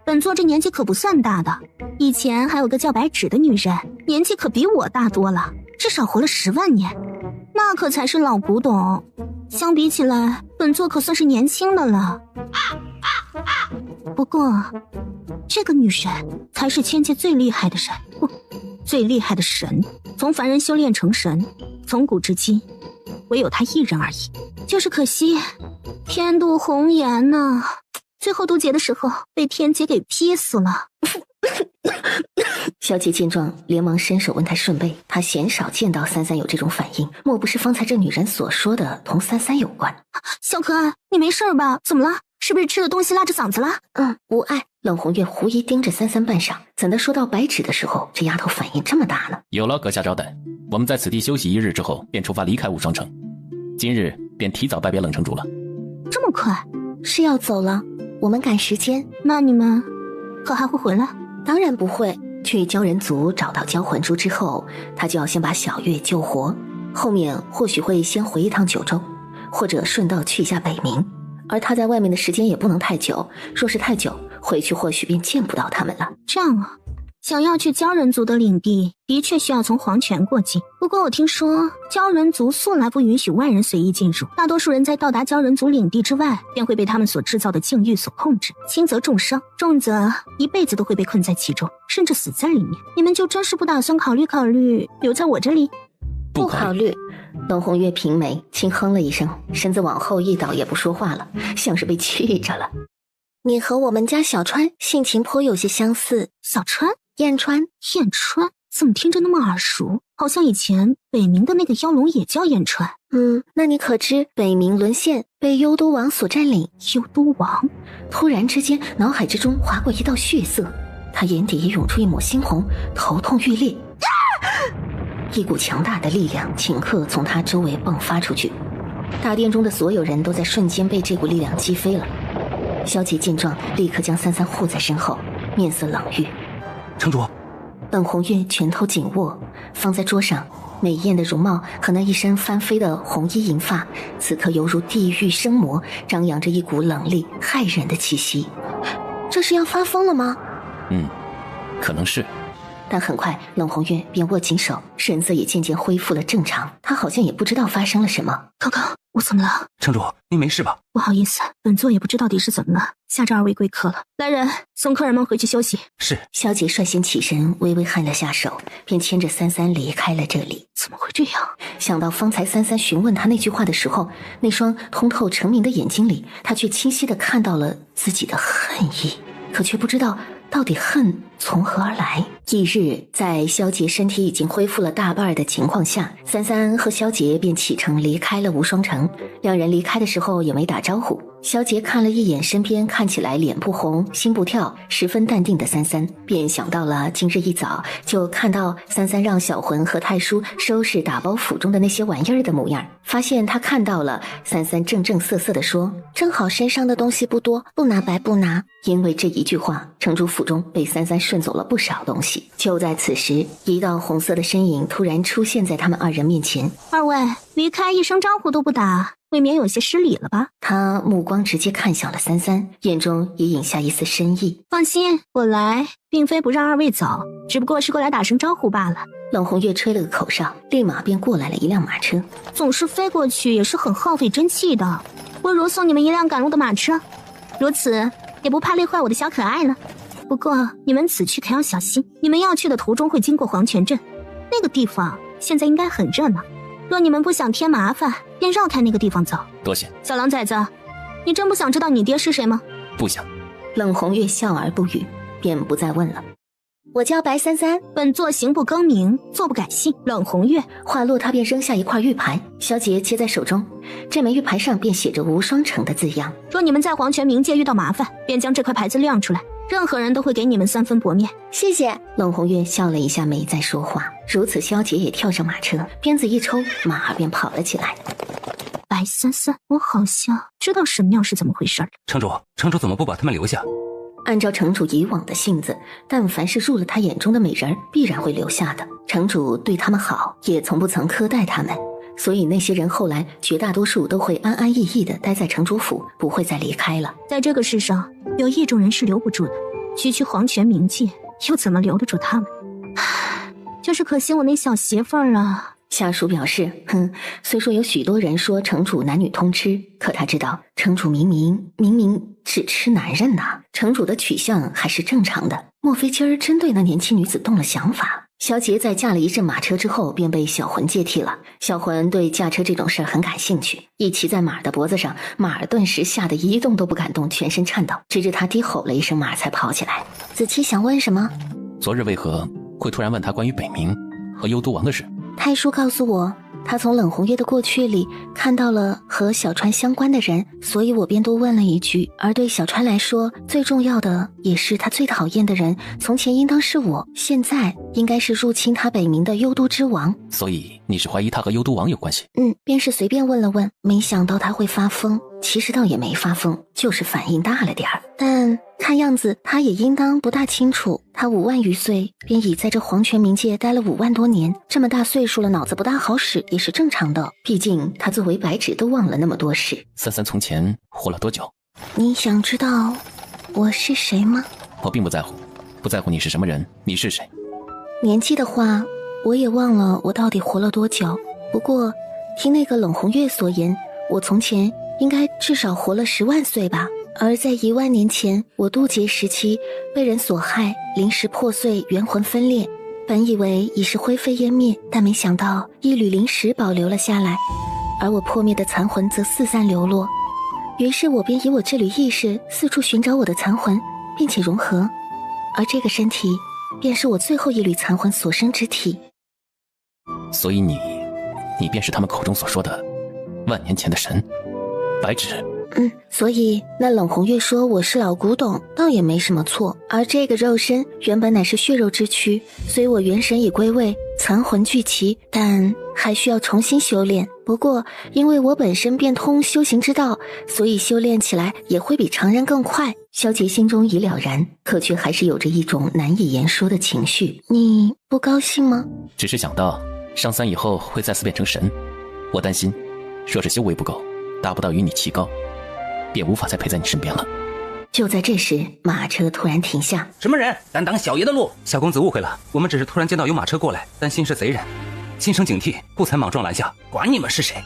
本座这年纪可不算大的，以前还有个叫白芷的女人，年纪可比我大多了，至少活了10万年，那可才是老古董。相比起来，本座可算是年轻的了。不过，这个女神才是千界最厉害的人，不，最厉害的神。从凡人修炼成神，从古至今，唯有她一人而已。就是可惜，天妒红颜呐，最后渡劫的时候被天劫给劈死了。萧杰见状，连忙伸手问他顺背。他鲜少见到三三有这种反应，莫不是方才这女人所说的同三三有关？小可爱，你没事吧？怎么了？是不是吃了东西拉着嗓子了？无碍。冷红月狐疑盯着三三半晌，怎的说到白芷的时候，这丫头反应这么大呢？有劳阁下招待，我们在此地休息1日之后，便出发离开无双城。今日便提早拜别冷城主了。这么快？是要走了，我们赶时间。那你们可还会回来？当然不会。去鲛人族找到交魂珠之后，他就要先把小月救活，后面或许会先回一趟九州，或者顺道去一下北冥。而他在外面的时间也不能太久，若是太久，回去或许便见不到他们了。这样啊，想要去鲛人族的领地，的确需要从黄泉过境。不过我听说，鲛人族素来不允许外人随意进入，大多数人在到达鲛人族领地之外，便会被他们所制造的境域所控制，轻则重伤，重则一辈子都会被困在其中，甚至死在里面。你们就真是不打算考虑留在我这里？不考虑。冷红月平眉轻哼了一声，身子往后一倒，也不说话了，像是被气着了。你和我们家小川性情颇有些相似。小川？燕川？燕川？怎么听着那么耳熟？好像以前北冥的那个妖龙也叫燕川。那你可知北冥沦陷，被幽都王所占领？幽都王？突然之间，脑海之中划过一道血色，他眼底也涌出一抹猩红，头痛欲裂。一股强大的力量顷刻从他周围迸发出去，大殿中的所有人都在瞬间被这股力量击飞了。萧杰见状，立刻将三三护在身后，面色冷郁。城主，冷红月拳头紧握，放在桌上，美艳的容貌和那一身翻飞的红衣银发，此刻犹如地狱生魔，张扬着一股冷厉骇人的气息。这是要发疯了吗？可能是。但很快，冷红月便握紧手，神色也渐渐恢复了正常。他好像也不知道发生了什么。刚刚我怎么了？城主，您没事吧？不好意思，本座也不知到底是怎么了，吓着二位贵客了。来人，送客人们回去休息。是。萧杰率先起身，微微颔了下手，便牵着三三离开了这里。怎么会这样？想到方才三三询问他那句话的时候，那双通透澄明的眼睛里，他却清晰地看到了自己的恨意，可却不知道到底恨从何而来。翌日，在萧杰身体已经恢复了大半的情况下，三三和萧杰便启程离开了无双城。两人离开的时候也没打招呼。萧杰看了一眼身边看起来脸不红心不跳十分淡定的三三，便想到了今日一早就看到三三让小魂和太叔收拾打包府中的那些玩意儿的模样，发现他看到了。三三正正色色地说，正好身上的东西不多，不拿白不拿。因为这一句话，城主府中被三三顺走了不少东西。就在此时，一道红色的身影突然出现在他们二人面前。二位离开一声招呼都不打，未免有些失礼了吧？他目光直接看向了三三，眼中也隐下一丝深意。放心，我来并非不让二位走，只不过是过来打声招呼罢了。冷红月吹了个口哨，立马便过来了一辆马车。总是飞过去也是很耗费真气的，不如送你们一辆赶路的马车，如此也不怕累坏我的小可爱了。不过你们此去可要小心，你们要去的途中会经过黄泉镇，那个地方现在应该很热闹，若你们不想添麻烦，便绕开那个地方走。多谢。小狼崽子，你真不想知道你爹是谁吗？不想。冷红月笑而不语，便不再问了。我叫白三三，本座行不更名，坐不改姓。冷红月。话落，他便扔下一块玉牌，萧杰接在手中，这枚玉牌上便写着无双城的字样。若你们在黄泉冥界遇到麻烦，便将这块牌子亮出来，任何人都会给你们3分薄面。谢谢。冷红月笑了一下，没再说话。如此，萧杰也跳上马车，鞭子一抽，马儿便跑了起来。白三三，我好像知道神庙是怎么回事了。城主怎么不把他们留下？按照城主以往的性子，但凡是入了他眼中的美人，必然会留下的。城主对他们好，也从不曾苛待他们，所以那些人后来绝大多数都会安安逸逸的待在城主府，不会再离开了。在这个世上，有一种人是留不住的，区黄泉冥界，又怎么留得住他们？就是可惜我那小媳妇儿了。下属表示，虽说有许多人说城主男女通吃，可他知道城主明明只吃男人呐，城主的取向还是正常的。莫非今儿真对那年轻女子动了想法？萧杰在驾了一阵马车之后，便被小魂接替了。小魂对驾车这种事很感兴趣，一骑在马儿的脖子上，马儿顿时吓得一动都不敢动，全身颤抖，直至他低吼了一声，马儿才跑起来。子期想问什么？昨日为何会突然问他关于北冥和幽都王的事？太叔告诉我，他从冷红月的过去里看到了和小川相关的人，所以我便多问了一句。而对小川来说，最重要的也是他最讨厌的人，从前应当是我，现在应该是入侵他北冥的幽都之王。所以你是怀疑他和幽都王有关系？便是随便问了问，没想到他会发疯。其实倒也没发疯，就是反应大了点儿。但看样子他也应当不大清楚，他5万余岁便已在这黄泉冥界待了5万多年，这么大岁数了，脑子不大好使也是正常的。毕竟他作为白纸都忘了那么多事。三三从前活了多久？你想知道我是谁吗？我并不在乎，不在乎你是什么人，你是谁？年纪的话，我也忘了我到底活了多久。不过听那个冷红月所言，我从前应该至少活了10万岁吧。而在1万年前，我渡劫时期被人所害，灵石破碎，元魂分裂。本以为已是灰飞烟灭，但没想到一缕灵石保留了下来，而我破灭的残魂则四散流落。于是我便以我这缕意识四处寻找我的残魂，并且融合，而这个身体便是我最后一缕残魂所生之体。所以你便是他们口中所说的万年前的神白纸。所以那冷红月说我是老古董，倒也没什么错。而这个肉身原本乃是血肉之躯，所以我元神已归位，残魂俱齐，但还需要重新修炼。不过因为我本身便通修行之道，所以修炼起来也会比常人更快。萧杰心中已了然，可却还是有着一种难以言说的情绪。你不高兴吗？只是想到上3以后会再次变成神，我担心若是修为不够，达不到与你齐高，便无法再陪在你身边了。就在这时，马车突然停下。什么人敢挡小爷的路？小公子误会了，我们只是突然见到有马车过来，担心是贼人，心生警惕，故才莽撞拦下。管你们是谁，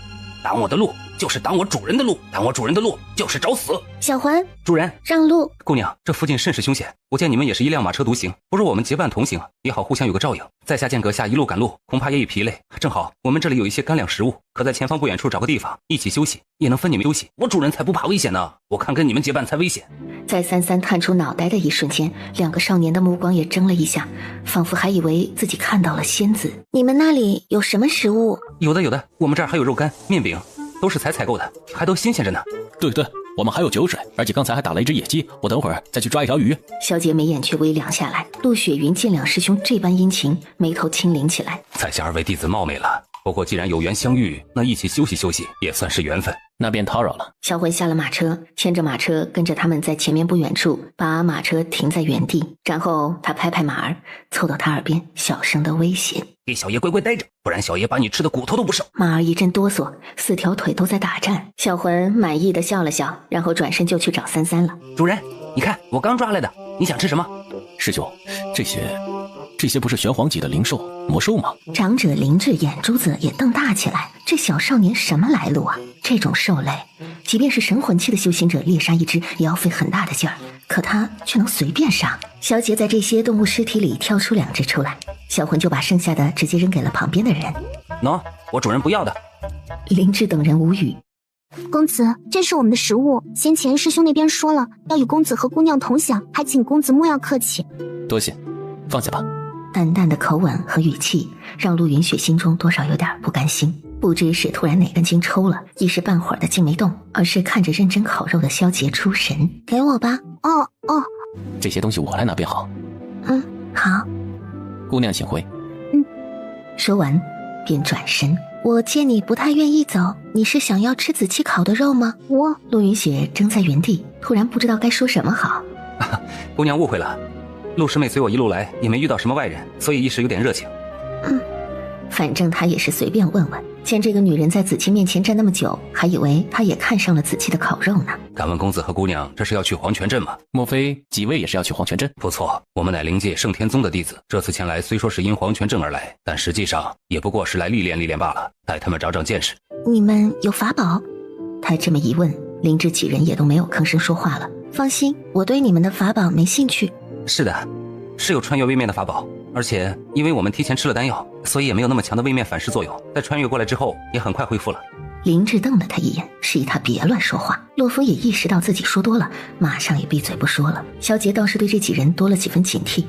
挡我的路就是挡我主人的路，挡我主人的路就是找死。小环，主人让路。姑娘，这附近甚是凶险，我见你们也是一辆马车独行，不如我们结伴同行，也好互相有个照应。在下见阁下一路赶路，恐怕也已疲累，正好我们这里有一些干粮食物，可在前方不远处找个地方一起休息，也能分你们休息。我主人才不怕危险呢，我看跟你们结伴才危险。在三三探出脑袋的一瞬间，2个少年的目光也怔了一下，仿佛还以为自己看到了仙子。你们那里有什么食物？有的，我们这儿还有肉干、面饼，都是才采购的，还都新鲜着呢。对，我们还有酒水，而且刚才还打了一只野鸡，我等会儿再去抓一条鱼。萧杰眉眼却微亮下来，陆雪云见两师兄这般殷勤，眉头轻灵起来。在下2位弟子冒昧了，不过既然有缘相遇，那一起休息休息也算是缘分。那便叨扰了。销魂下了马车，牵着马车跟着他们在前面不远处把马车停在原地，然后他拍拍马儿，凑到他耳边小声的威胁：给小爷乖乖待着，不然小爷把你吃的骨头都不剩。马儿一阵哆嗦，4条腿都在打颤。小魂满意的笑了笑，然后转身就去找三三了。主人，你看我刚抓来的，你想吃什么？师兄，这些不是玄黄级的灵兽魔兽吗？长者林志眼珠子也瞪大起来，这小少年什么来路啊？这种兽类，即便是神魂期的修行者猎杀一只也要费很大的劲儿，可他却能随便杀。小姐在这些动物尸体里挑出2只出来，小魂就把剩下的直接扔给了旁边的人。喏，我主人不要的。林志等人无语。公子，这是我们的食物，先前师兄那边说了要与公子和姑娘同享，还请公子莫要客气。多谢，放下吧。淡淡的口吻和语气让陆云雪心中多少有点不甘心，不知是突然哪根筋抽了，一时半会儿的竟没动，而是看着认真烤肉的萧杰出神。给我吧。哦，这些东西我来拿便好。好。姑娘请回。说完便转身。我见你不太愿意走，你是想要吃紫气烤的肉吗？陆云雪怔在原地，突然不知道该说什么好。姑娘误会了，陆师妹随我一路来，也没遇到什么外人，所以一时有点热情。反正他也是随便问问，见这个女人在子期面前站那么久，还以为她也看上了子期的烤肉呢。敢问公子和姑娘，这是要去黄泉镇吗？莫非几位也是要去黄泉镇？不错，我们乃灵界圣天宗的弟子，这次前来虽说是因黄泉镇而来，但实际上也不过是来历练罢了，带他们长长见识。你们有法宝？他这么一问，林志几人也都没有吭声说话了。放心，我对你们的法宝没兴趣。是的，是有穿越位面的法宝，而且因为我们提前吃了丹药，所以也没有那么强的位面反噬作用，在穿越过来之后也很快恢复了。林志瞪了他一眼，示意他别乱说话。洛夫也意识到自己说多了，马上也闭嘴不说了。萧杰倒是对这几人多了几分警惕。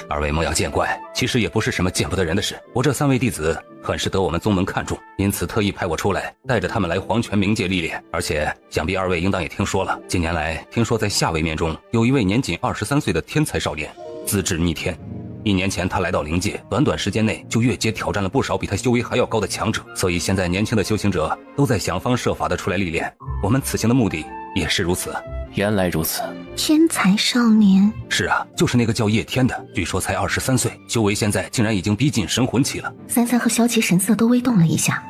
2位莫要见怪，其实也不是什么见不得人的事，我这3位弟子很是得我们宗门看重，因此特意派我出来，带着他们来黄泉冥界历练。而且想必2位应当也听说了，近年来听说在下位面中有一位年仅23岁的天才少年，资质逆天， 1年前他来到灵界，短短时间内就越阶挑战了不少比他修为还要高的强者，所以现在年轻的修行者都在想方设法的出来历练。我们此行的目的也是如此。原来如此，天才少年。是啊，就是那个叫叶天的，据说才23岁，修为现在竟然已经逼近神魂期了。三三和萧杰神色都微动了一下。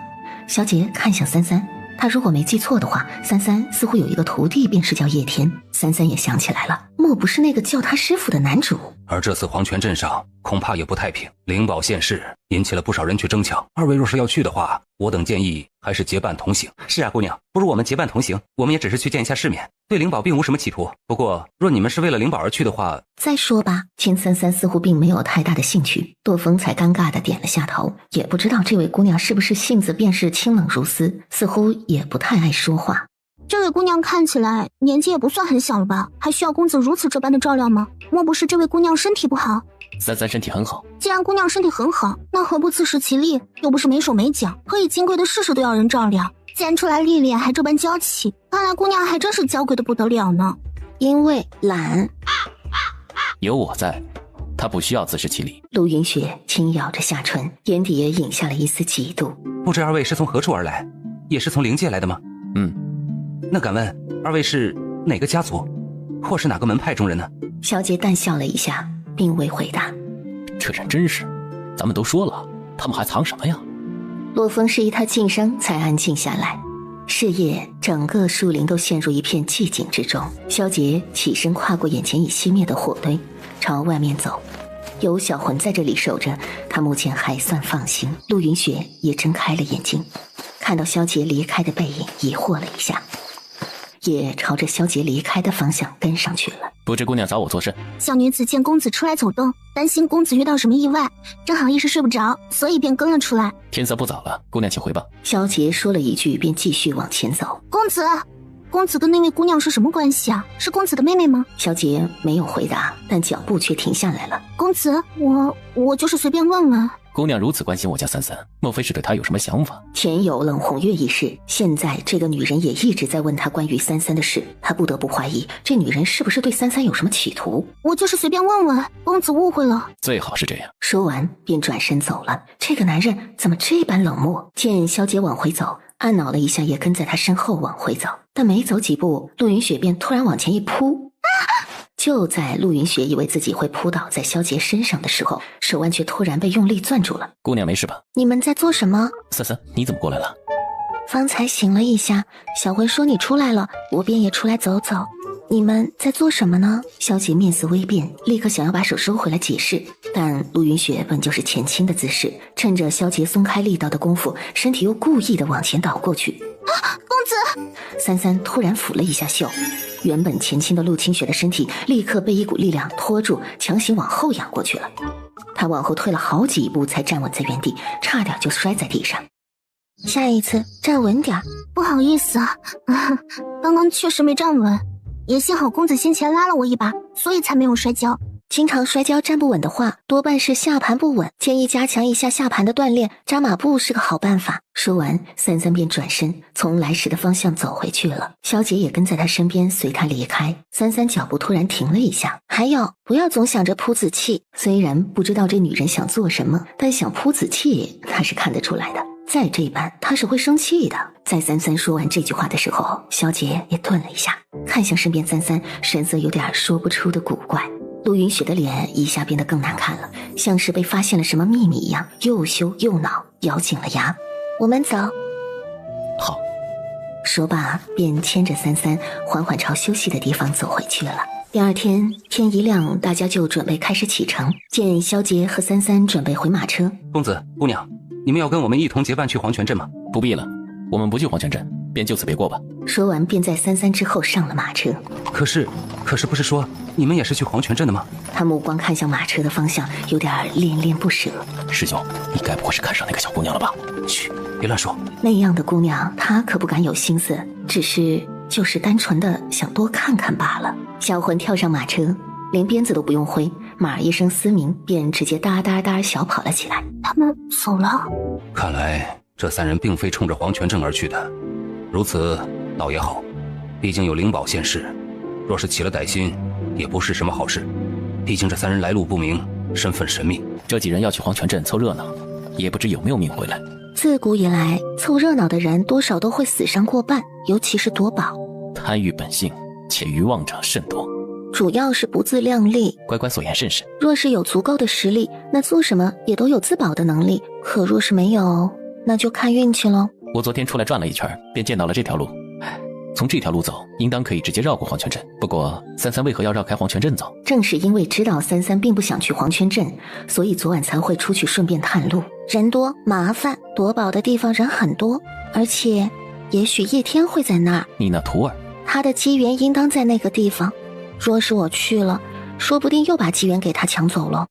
萧杰看向三三，他如果没记错的话，三三似乎有一个徒弟便是叫叶天。三三也想起来了，莫不是那个叫他师傅的男主？而这次黄泉镇上恐怕也不太平，灵宝现世，引起了不少人去争抢。二位若是要去的话，我等建议还是结伴同行。是啊，姑娘，不如我们结伴同行，我们也只是去见一下世面，对灵宝并无什么企图。不过若你们是为了灵宝而去的话，再说吧。秦三三似乎并没有太大的兴趣，洛风才尴尬的点了下头，也不知道这位姑娘是不是性子便是清冷如丝，似乎也不太爱说话。这位姑娘看起来年纪也不算很小了吧，还需要公子如此这般的照料吗？莫不是这位姑娘身体不好？三三身体很好。既然姑娘身体很好，那何不自食其力？又不是没手没脚，何以金贵的事事都要人照料？既然出来历练还这般娇气，看来姑娘还真是娇贵的不得了呢。因为懒。有我在，她不需要自食其力。陆云雪轻咬着下唇，眼底也隐下了一丝嫉妒。不知二位是从何处而来？也是从灵界来的吗？那敢问二位是哪个家族，或是哪个门派中人呢？小姐淡笑了一下，并未回答。这人真是，咱们都说了，他们还藏什么呀？洛风示意他噤声，才安静下来。是夜，整个树林都陷入一片寂静之中。萧杰起身跨过眼前已熄灭的火堆，朝外面走。有小魂在这里守着，他目前还算放心。陆云雪也睁开了眼睛，看到萧杰离开的背影，疑惑了一下，也朝着萧杰离开的方向跟上去了。不知姑娘找我做甚？小女子见公子出来走动，担心公子遇到什么意外，正好一时睡不着，所以便跟了出来。天色不早了，姑娘请回吧。萧杰说了一句，便继续往前走。公子跟那位姑娘是什么关系啊？是公子的妹妹吗？萧杰没有回答，但脚步却停下来了。公子，我就是随便问问。姑娘如此关心我家三三，莫非是对她有什么想法？前有冷红月一事，现在这个女人也一直在问他关于三三的事，他不得不怀疑这女人是不是对三三有什么企图。我就是随便问问，公子误会了。最好是这样。说完便转身走了。这个男人怎么这般冷漠？见萧杰往回走，暗恼了一下，也跟在他身后往回走。但没走几步，陆云雪便突然往前一扑。就在陆云雪以为自己会扑倒在萧杰身上的时候，手腕却突然被用力攥住了。姑娘没事吧？你们在做什么？三三，你怎么过来了？方才醒了一下，小魂说你出来了，我便也出来走走。你们在做什么呢？萧杰面色微变，立刻想要把手收回来解释，但陆云雪本就是前倾的姿势，趁着萧杰松开力道的功夫，身体又故意的往前倒过去。公子！三三突然抚了一下袖，原本前倾的陆清雪的身体立刻被一股力量拖住，强行往后仰过去了。他往后退了好几步才站稳在原地，差点就摔在地上。下一次站稳点。不好意思啊，刚刚确实没站稳，也幸好公子先前拉了我一把，所以才没有摔跤。经常摔跤站不稳的话，多半是下盘不稳，建议加强一下下盘的锻炼，扎马步是个好办法。说完，三三便转身从来时的方向走回去了。萧杰也跟在他身边随他离开。三三脚步突然停了一下，还有，不要总想着铺子气。虽然不知道这女人想做什么，但想铺子气他是看得出来的。再这般，他是会生气的。在三三说完这句话的时候，萧杰也顿了一下，看向身边三三，神色有点说不出的古怪。陆云雪的脸一下变得更难看了，像是被发现了什么秘密一样，又羞又恼，咬紧了牙。我们走。好。说罢便牵着三三缓缓朝休息的地方走回去了。第二天天一亮，大家就准备开始启程。见萧杰和三三准备回马车。公子姑娘，你们要跟我们一同结伴去黄泉镇吗？不必了，我们不去黄泉镇，便就此别过吧。说完便在三三之后上了马车。可是不是说你们也是去黄泉镇的吗？他目光看向马车的方向，有点恋恋不舍。师兄，你该不会是看上那个小姑娘了吧？嘘，别乱说。那样的姑娘他可不敢有心思，只是就是单纯的想多看看罢了。小魂跳上马车，连鞭子都不用挥，马一声嘶鸣，便直接哒哒哒小跑了起来。他们走了。看来这三人并非冲着黄泉镇而去的，如此倒也好，毕竟有灵宝现世，若是起了歹心，也不是什么好事。毕竟这三人来路不明，身份神秘。这几人要去黄泉镇凑热闹，也不知有没有命回来。自古以来，凑热闹的人多少都会死伤过半，尤其是夺宝。贪欲本性，且欲望者甚多。主要是不自量力。乖乖所言甚是。若是有足够的实力，那做什么也都有自保的能力。可若是没有，那就看运气喽。我昨天出来转了一圈，便见到了这条路。从这条路走，应当可以直接绕过黄泉镇。不过三三为何要绕开黄泉镇走？正是因为知道三三并不想去黄泉镇，所以昨晚才会出去顺便探路。人多麻烦，夺宝的地方人很多，而且也许叶天会在那儿。你那徒儿，他的机缘应当在那个地方。若是我去了，说不定又把机缘给他抢走了。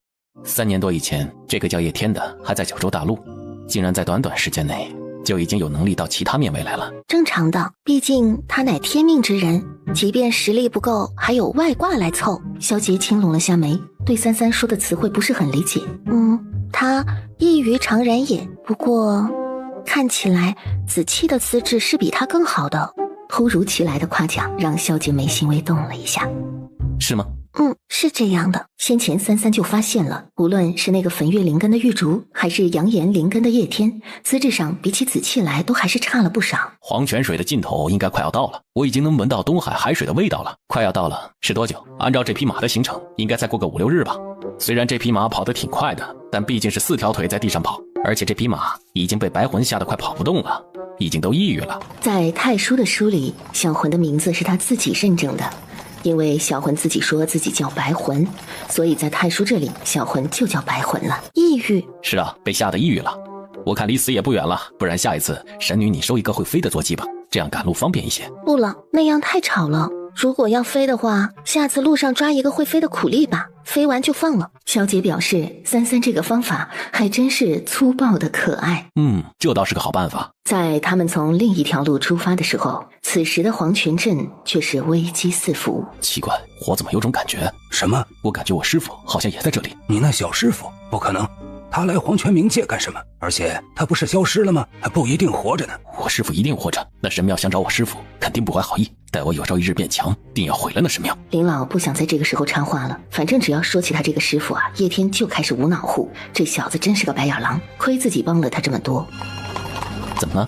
3年多以前，这个叫叶天的还在九州大陆，竟然在短短时间内就已经有能力到其他面位来了。正常的，毕竟他乃天命之人，即便实力不够，还有外挂来凑。萧杰轻拢了下眉，对三三说的词汇不是很理解。他异于常人也，不过看起来子期的资质是比他更好的。突如其来的夸奖让萧杰眉心微动了一下。是吗？是这样的。先前三三就发现了，无论是那个焚月灵根的玉竹，还是扬言灵根的叶天，资质上比起子期来都还是差了不少。黄泉水的尽头应该快要到了，我已经能闻到东海海水的味道了。快要到了，是多久？按照这匹马的行程，应该再过个5、6日吧。虽然这匹马跑得挺快的，但毕竟是4条腿在地上跑，而且这匹马已经被白魂吓得快跑不动了，已经都抑郁了。在太叔的书里，小魂的名字是他自己认证的。因为小魂自己说自己叫白魂，所以在太叔这里，小魂就叫白魂了。抑郁？是啊，被吓得抑郁了。我看离死也不远了，不然下一次神女你收一个会飞的坐骑吧，这样赶路方便一些。不了，那样太吵了。如果要飞的话，下次路上抓一个会飞的苦力吧，飞完就放了。萧杰表示，三三这个方法还真是粗暴的可爱。这倒是个好办法。在他们从另一条路出发的时候，此时的黄泉镇却是危机四伏。奇怪，我怎么有种感觉？什么？我感觉我师父好像也在这里。你那小师父？不可能，他来黄泉冥界干什么？而且他不是消失了吗？还不一定活着呢。我师父一定活着，那神庙想找我师父，肯定不怀好意，待我有朝一日变强，定要毁了那神庙。林老不想在这个时候插话了，反正只要说起他这个师父啊，叶天就开始无脑户。这小子真是个白眼狼，亏自己帮了他这么多。怎么了？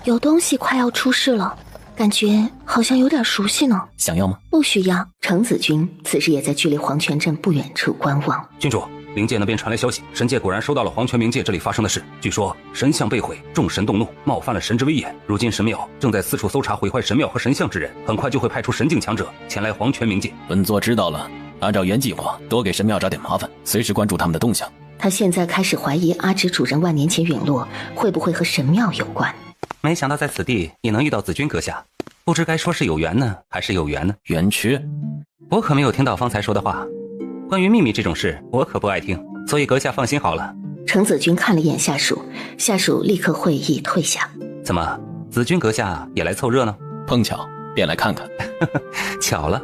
有东西快要出世了，感觉好像有点熟悉呢。想要吗？不需要。程子君此时也在距离黄泉镇不远处观望。郡主，灵界那边传来消息，神界果然收到了黄泉冥界这里发生的事。据说神像被毁，众神动怒，冒犯了神之威严。如今神庙正在四处搜查毁坏神庙和神像之人，很快就会派出神境强者前来黄泉冥界。本座知道了，按照原计划，多给神庙找点麻烦，随时关注他们的动向。他现在开始怀疑阿直主人万年前陨落会不会和神庙有关。没想到在此地也能遇到子君阁下，不知该说是有缘呢，还是有缘呢？圆缺？我可没有听到方才说的话。关于秘密这种事，我可不爱听，所以阁下放心好了。程子君看了一眼下属，下属立刻会意退下。怎么，子君阁下也来凑热闹？碰巧，便来看看。巧了，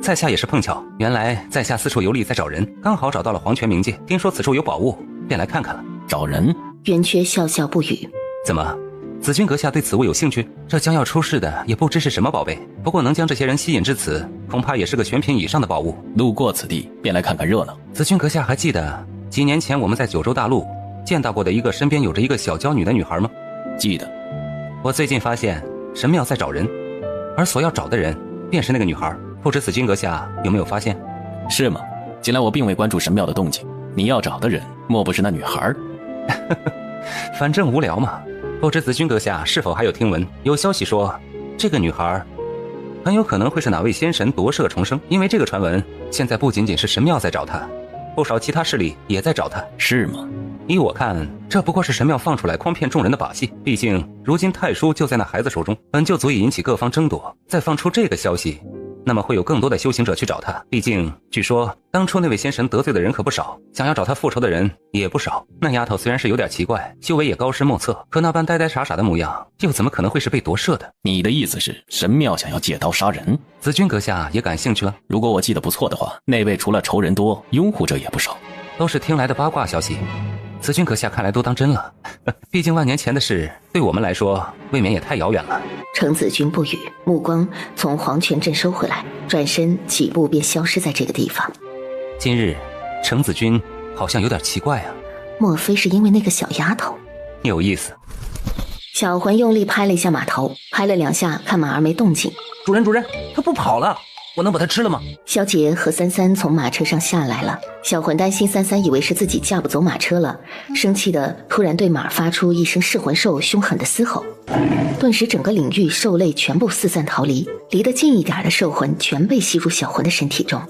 在下也是碰巧。原来在下四处游历在找人，刚好找到了黄泉冥界，听说此处有宝物，便来看看了。找人？圆缺笑笑不语。怎么，子君阁下对此物有兴趣？这将要出世的也不知是什么宝贝，不过能将这些人吸引至此，恐怕也是个全品以上的宝物。路过此地，便来看看热闹。子君阁下还记得几年前我们在九州大陆见到过的一个身边有着一个小娇女的女孩吗？记得。我最近发现神庙在找人，而所要找的人便是那个女孩，不知子君阁下有没有发现？是吗？近来我并未关注神庙的动静，你要找的人莫不是那女孩？反正无聊嘛。不知子君阁下是否还有听闻？有消息说，这个女孩很有可能会是哪位仙神夺舍重生，因为这个传闻现在不仅仅是神庙在找她，不少其他势力也在找她。是吗？依我看，这不过是神庙放出来诓骗众人的把戏。毕竟如今太叔就在那孩子手中，本就足以引起各方争夺，再放出这个消息，那么会有更多的修行者去找他。毕竟据说当初那位仙神得罪的人可不少，想要找他复仇的人也不少。那丫头虽然是有点奇怪，修为也高深莫测，可那般呆呆傻傻的模样，又怎么可能会是被夺舍的？你的意思是神庙想要借刀杀人？子君阁下也感兴趣了？如果我记得不错的话，那位除了仇人多，拥护者也不少。都是听来的八卦消息，子君阁下看来都当真了。毕竟万年前的事对我们来说未免也太遥远了。程子君不语，目光从黄泉镇收回来，转身几步便消失在这个地方。今日程子君好像有点奇怪啊。莫非是因为那个小丫头？有意思。小魂用力拍了一下马头，拍了2下，看马儿没动静。主人，它不跑了，我能把它吃了吗？萧杰和三三从马车上下来了。小魂担心三三以为是自己驾不走马车了，生气的突然对马儿发出一声噬魂兽凶狠的嘶吼，顿时整个领域兽类全部四散逃离，离得近一点的兽魂全被吸入小魂的身体中。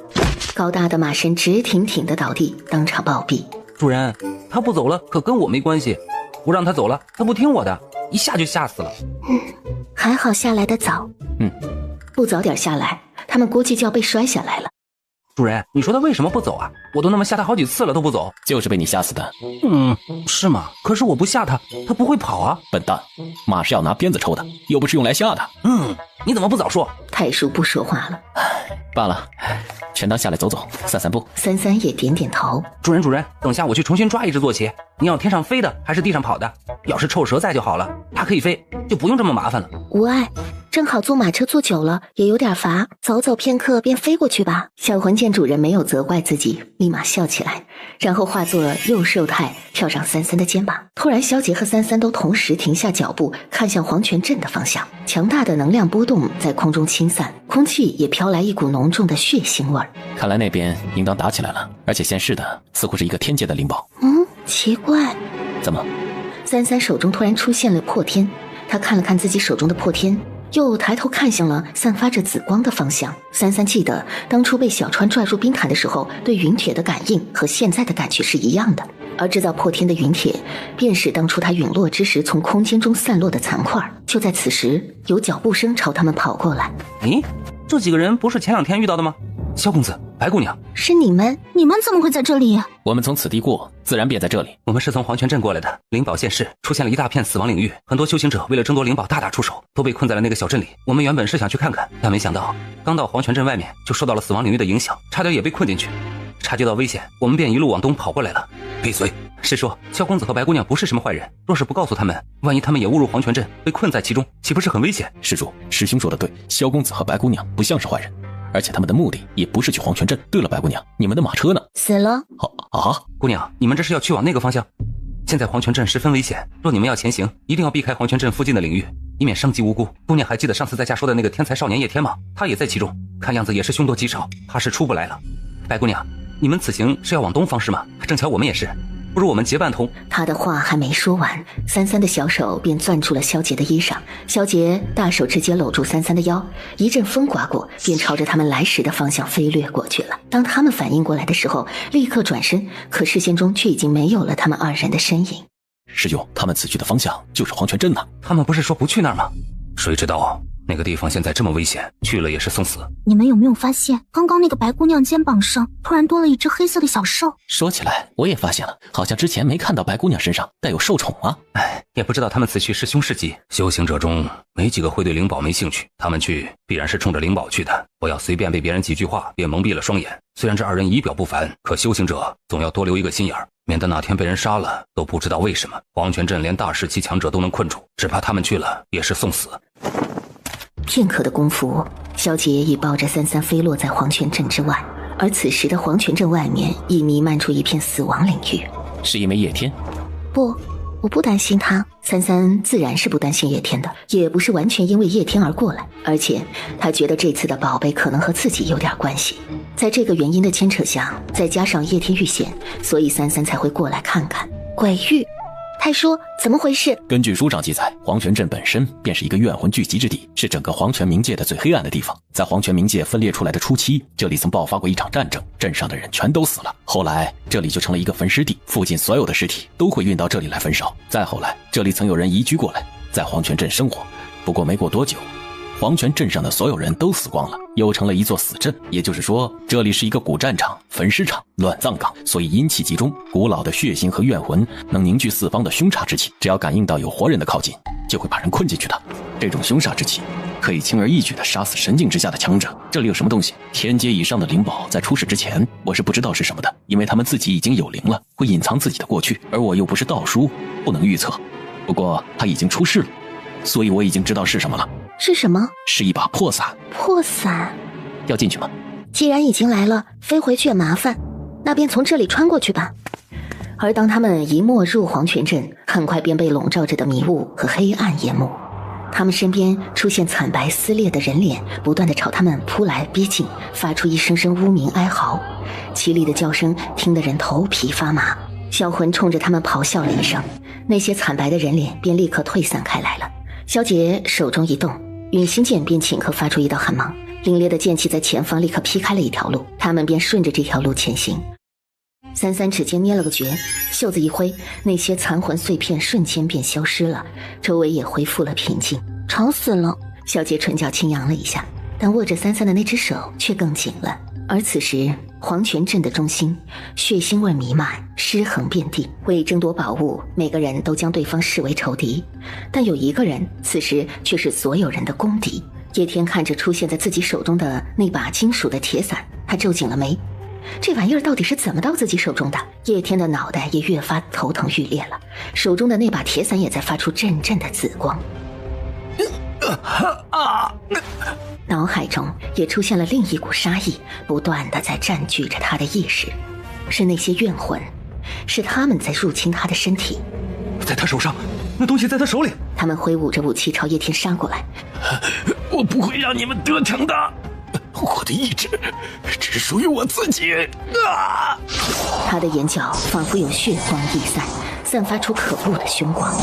高大的马身直挺挺的倒地，当场暴毙。主人，他不走了，可跟我没关系。我让他走了，他不听我的，一下就吓死了。还好下来的早。不早点下来，他们估计就要被摔下来了。主人，你说他为什么不走啊？我都那么吓他好几次了都不走。就是被你吓死的。是吗？可是我不吓他，他不会跑啊。笨蛋，马是要拿鞭子抽的，又不是用来吓的。你怎么不早说？太叔不说话了。罢了，全当下来走走，散散步。三三也点点头。主人，等下我去重新抓一只坐骑。你要天上飞的还是地上跑的？要是臭蛇在就好了，它可以飞，就不用这么麻烦了。无碍，正好坐马车坐久了也有点乏，走走片刻便飞过去吧。小魂见主人没有责怪自己，立马笑起来，然后化作幼兽态跳上三三的肩膀。突然萧杰和三三都同时停下脚步，看向黄泉镇的方向。强大的能量波动在空中倾散，空气也飘来一股浓重的血腥味儿。看来那边应当打起来了，而且现世的似乎是一个天界的灵宝。奇怪，怎么？三三手中突然出现了破天，他看了看自己手中的破天，又抬头看向了散发着紫光的方向。三三记得当初被小川拽入冰潭的时候，对陨铁的感应和现在的感觉是一样的，而制造破天的陨铁便是当初他陨落之时从空间中散落的残块。就在此时，有脚步声朝他们跑过来。这几个人不是前2天遇到的吗？萧公子，白姑娘，是你们怎么会在这里？我们从此地过，自然便在这里。我们是从黄泉镇过来的。灵宝现世，出现了一大片死亡领域，很多修行者为了争夺灵宝大打出手，都被困在了那个小镇里。我们原本是想去看看，但没想到刚到黄泉镇外面就受到了死亡领域的影响，差点也被困进去。察觉到危险，我们便一路往东跑过来了。闭嘴！是说萧公子和白姑娘不是什么坏人，若是不告诉他们，万一他们也误入黄泉镇，被困在其中，岂不是很危险？施主，师兄说的对，萧公子和白姑娘不像是坏人，而且他们的目的也不是去黄泉镇。对了，白姑娘，你们的马车呢？死了。姑娘，你们这是要去往那个方向？现在黄泉镇十分危险，若你们要前行，一定要避开黄泉镇附近的领域，以免伤及无辜。姑娘还记得上次在家说的那个天才少年叶天吗？他也在其中，看样子也是凶多吉少，怕是出不来了。白姑娘，你们此行是要往东方是吗？正巧我们也是，不如我们结伴同。他的话还没说完，三三的小手便攥住了萧杰的衣裳，萧杰大手直接搂住三三的腰，一阵风刮过，便朝着他们来时的方向飞掠过去了。当他们反应过来的时候，立刻转身，可视线中却已经没有了他们2人的身影。师兄，他们此去的方向就是黄泉镇呢。他们不是说不去那儿吗？谁知道那个地方现在这么危险，去了也是送死。你们有没有发现，刚刚那个白姑娘肩膀上突然多了一只黑色的小兽？说起来，我也发现了，好像之前没看到白姑娘身上带有兽宠啊。也不知道他们此去是凶是吉。修行者中没几个会对灵宝没兴趣，他们去必然是冲着灵宝去的。不要随便被别人几句话便蒙蔽了双眼。虽然这2人仪表不凡，可修行者总要多留一个心眼儿，免得哪天被人杀了都不知道为什么。黄泉镇连大士期强者都能困住，只怕他们去了也是送死。片刻的功夫，萧杰已抱着三三飞落在黄泉镇之外，而此时的黄泉镇外面已弥漫出一片死亡领域。是因为叶天？不，我不担心他。三三自然是不担心叶天的，也不是完全因为叶天而过来，而且他觉得这次的宝贝可能和自己有点关系。在这个原因的牵扯下，再加上叶天遇险，所以三三才会过来看看。鬼域，太叔，怎么回事？根据书上记载，黄泉镇本身便是一个怨魂聚集之地，是整个黄泉冥界的最黑暗的地方。在黄泉冥界分裂出来的初期，这里曾爆发过一场战争，镇上的人全都死了。后来这里就成了一个焚尸地，附近所有的尸体都会运到这里来焚烧。再后来，这里曾有人移居过来，在黄泉镇生活。不过没过多久，黄泉镇上的所有人都死光了，又成了一座死镇。也就是说，这里是一个古战场、焚尸场、乱葬岗，所以阴气集中，古老的血腥和怨魂能凝聚四方的凶煞之气，只要感应到有活人的靠近，就会把人困进去的。这种凶煞之气可以轻而易举地杀死神境之下的强者。这里有什么东西？天阶以上的灵宝在出世之前，我是不知道是什么的，因为他们自己已经有灵了，会隐藏自己的过去，而我又不是道书，不能预测。不过他已经出世了，所以我已经知道是什么了。是什么？是一把破伞。破伞？要进去吗？既然已经来了，飞回去也麻烦。那便从这里穿过去吧。而当他们一没入黄泉镇，很快便被笼罩着的迷雾和黑暗淹没。他们身边出现惨白撕裂的人脸，不断地朝他们扑来逼近，发出一声声污名哀嚎，凄厉的叫声听得人头皮发麻。销魂冲着他们咆哮了一声，那些惨白的人脸便立刻退散开来了。萧杰手中一动，陨星剑便顷刻发出一道寒芒，凛冽的剑气在前方立刻劈开了一条路，他们便顺着这条路前行。三三指尖捏了个诀，袖子一挥，那些残魂碎片瞬间便消失了，周围也恢复了平静。吵死了！萧杰唇角轻扬了一下，但握着三三的那只手却更紧了。而此时黄泉镇的中心，血腥味弥漫，尸横遍地。为争夺宝物，每个人都将对方视为仇敌，但有一个人此时却是所有人的公敌。叶天看着出现在自己手中的那把金属的铁伞，他皱紧了眉。这玩意儿到底是怎么到自己手中的？叶天的脑袋也越发头疼欲裂了，手中的那把铁伞也在发出阵阵的紫光。脑海中也出现了另一股杀意，不断的在占据着他的意识。是那些怨魂，是他们在入侵他的身体。在他手上，那东西在他手里。他们挥舞着武器朝叶天杀过来。我不会让你们得逞的。我的意志只属于我自己啊！他的眼角仿佛有血光溢散，散发出可恶的凶光。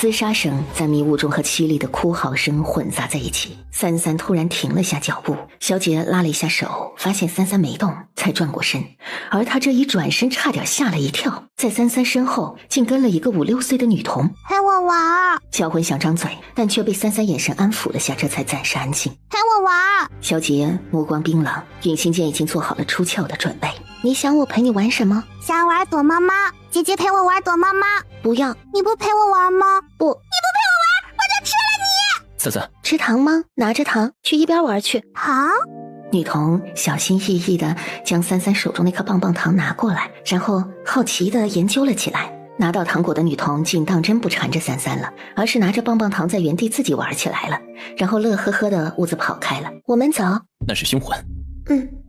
厮杀声在迷雾中和凄厉的哭嚎声混杂在一起。三三突然停了下脚步，萧杰拉了一下手，发现三三没动，才转过身。而他这一转身，差点吓了一跳，在三三身后竟跟了一个5、6岁的女童。陪我玩。销魂想张嘴，但却被三三眼神安抚了下，这才暂时安静。陪我玩。萧杰目光冰冷，陨星剑已经做好了出鞘的准备。你想我陪你玩什么？想玩躲猫猫。姐姐陪我玩躲猫猫。不要。你不陪我玩吗？不。你不陪我玩，我就吃了你。三三，吃糖吗？拿着糖去一边玩去。糖？女童小心翼翼地将三三手中那颗棒棒糖拿过来，然后好奇地研究了起来。拿到糖果的女童竟当真不缠着三三了，而是拿着棒棒糖在原地自己玩起来了，然后乐呵呵地兀自跑开了。我们走。那是凶魂。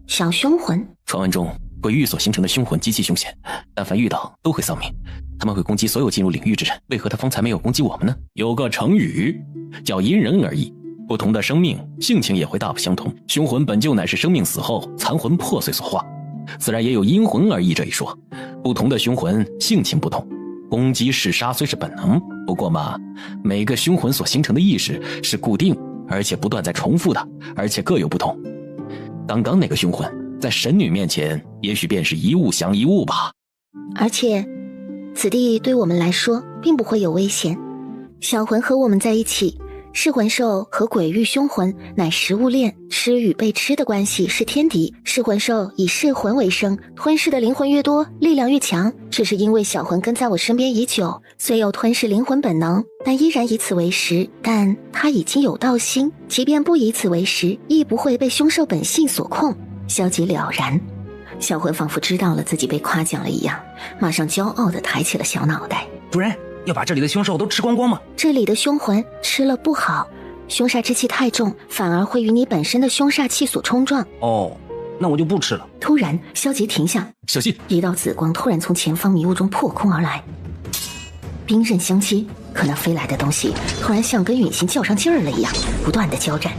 小凶魂。传闻中鬼域所形成的凶魂极其凶险，但凡遇到都会丧命，他们会攻击所有进入领域之人。为何他方才没有攻击我们呢？有个成语叫因人而异，不同的生命性情也会大不相同。凶魂本就乃是生命死后残魂破碎所化，自然也有因魂而异这一说。不同的凶魂性情不同，攻击弑杀虽是本能，不过嘛，每个凶魂所形成的意识是固定而且不断在重复的，而且各有不同。刚刚那个凶魂在神女面前也许便是一物降一物吧。而且此地对我们来说并不会有危险，小魂和我们在一起，噬魂兽和鬼域凶魂乃食物链，吃与被吃的关系是天敌。噬魂兽以噬魂为生，吞噬的灵魂越多，力量越强。只是因为小魂跟在我身边已久，虽有吞噬灵魂本能，但依然以此为食。但他已经有道心，即便不以此为食，亦不会被凶兽本性所控。消极了然，小魂仿佛知道了自己被夸奖了一样，马上骄傲地抬起了小脑袋。主人，要把这里的凶兽都吃光光吗？这里的凶魂吃了不好，凶煞之气太重，反而会与你本身的凶煞气所冲撞。哦，那我就不吃了。突然，萧杰停下，小心！一道紫光突然从前方迷雾中破空而来，兵刃相接。可那飞来的东西突然像跟陨星较上劲儿了一样，不断的交战。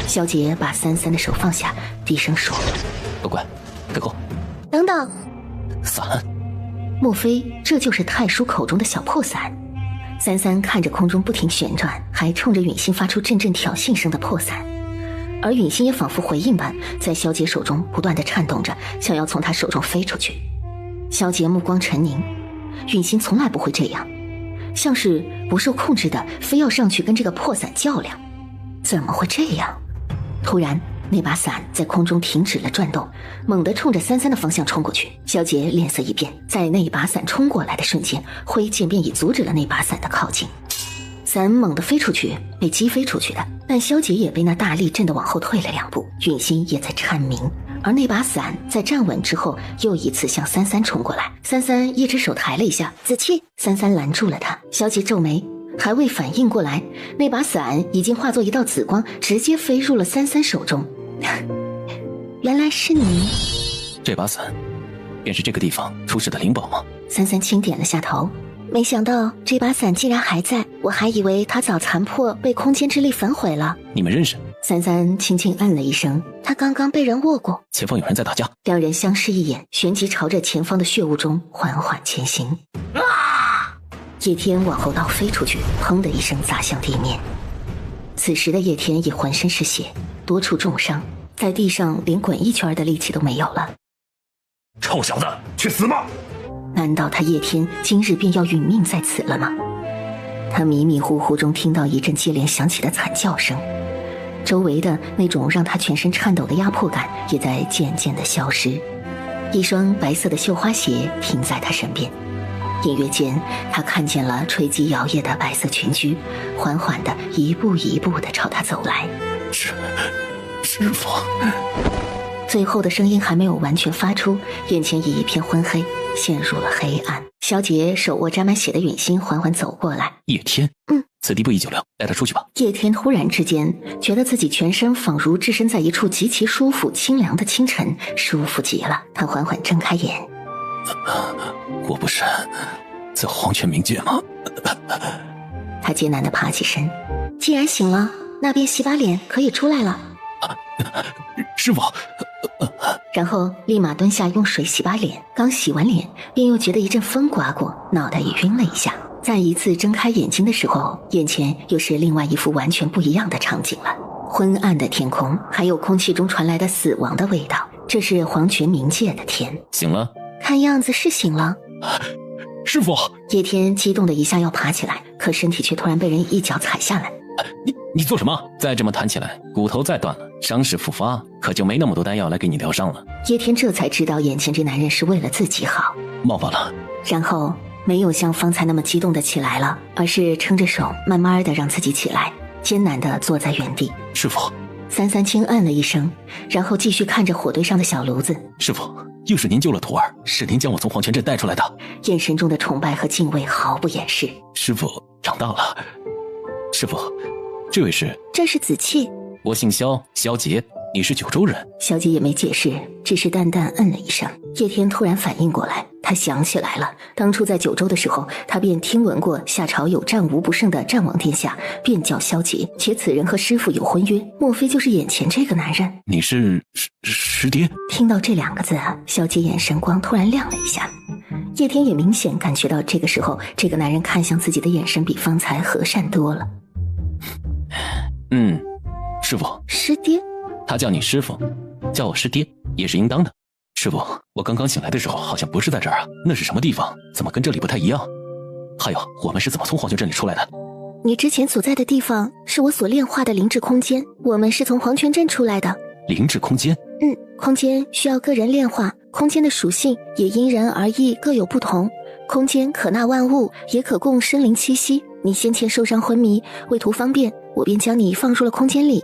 萧杰把三三的手放下，低声说：“不管，给后。”等等，伞。莫非这就是太叔口中的小破伞？三三看着空中不停旋转，还冲着陨星发出阵阵挑衅声的破伞，而陨星也仿佛回应般，在萧杰手中不断地颤动着，想要从他手中飞出去。萧杰目光沉凝，陨星从来不会这样，像是不受控制的，非要上去跟这个破伞较量。怎么会这样？突然，那把伞在空中停止了转动，猛地冲着三三的方向冲过去。萧杰脸色一变，在那把伞冲过来的瞬间，挥剑便已阻止了那把伞的靠近。伞猛地飞出去，被击飞出去的，但萧杰也被那大力震得往后退了2步，陨星也在颤鸣。而那把伞在站稳之后，又一次向三三冲过来。三三一只手抬了一下，子期，三三拦住了他。萧杰皱眉，还未反应过来，那把伞已经化作一道紫光，直接飞入了三三手中。原来是你。这把伞，便是这个地方出事的灵宝吗？三三轻点了下头，没想到这把伞竟然还在，我还以为它早残破，被空间之力焚毁了。你们认识？三三轻轻嗯了一声，他刚刚被人握过。前方有人在打架。两人相视一眼，旋即朝着前方的血雾中缓缓前行。叶天往后倒飞出去，砰的一声砸向地面。此时的叶天也浑身是血，多处重伤，在地上连滚一圈的力气都没有了。臭小子，去死吧！难道他叶天今日便要殒命在此了吗？他迷迷糊糊中听到一阵接连响起的惨叫声，周围的那种让他全身颤抖的压迫感也在渐渐的消失。一双白色的绣花鞋停在他身边，隐约间他看见了垂击摇曳的白色裙裾，缓缓的一步一步的朝他走来。师父。最后的声音还没有完全发出，眼前已一片昏黑，陷入了黑暗。萧杰手握沾满血的允心缓缓走过来。叶天，此地不宜久留，带他出去吧。叶天突然之间觉得自己全身仿如置身在一处极其舒服清凉的清晨，舒服极了。他缓缓睁开眼，我不是在黄泉冥界吗？他艰难地爬起身，既然醒了，那便洗把脸，可以出来了。师父。然后立马蹲下用水洗把脸，刚洗完脸便又觉得一阵风刮过，脑袋也晕了一下。再一次睁开眼睛的时候，眼前又是另外一幅完全不一样的场景了。昏暗的天空，还有空气中传来的死亡的味道，这是黄泉冥界的天。醒了？看样子是醒了。师父！叶天激动的一下要爬起来，可身体却突然被人一脚踩下来。你做什么？再这么弹起来，骨头再断了，伤势复发，可就没那么多丹药来给你疗伤了。叶天这才知道眼前这男人是为了自己好，冒犯了。然后没有像方才那么激动的起来了，而是撑着手慢慢的让自己起来，艰难的坐在原地。师父。三三轻嗯了一声，然后继续看着火堆上的小炉子。师父，又是您救了徒儿，是您将我从黄泉镇带出来的。眼神中的崇拜和敬畏毫不掩饰。师父长大了。师父，这位是？这是子气。我姓萧，萧杰。你是九州人？萧杰也没解释，只是淡淡嗯了一声。叶天突然反应过来，他想起来了，当初在九州的时候，他便听闻过夏朝有战无不胜的战王殿下，便叫萧杰，且此人和师父有婚约，莫非就是眼前这个男人？你是师爹？听到这两个字，萧杰眼神光突然亮了一下。叶天也明显感觉到这个时候，这个男人看向自己的眼神比方才和善多了。师父。师爹？他叫你师父，叫我师爹也是应当的。师父，我刚刚醒来的时候好像不是在这儿啊，那是什么地方？怎么跟这里不太一样？还有，我们是怎么从黄泉镇里出来的？你之前所在的地方是我所炼化的灵智空间，我们是从黄泉镇出来的。灵智空间？空间需要个人炼化，空间的属性也因人而异，各有不同。空间可纳万物，也可供生灵栖息。你先前受伤昏迷，为图方便，我便将你放入了空间里，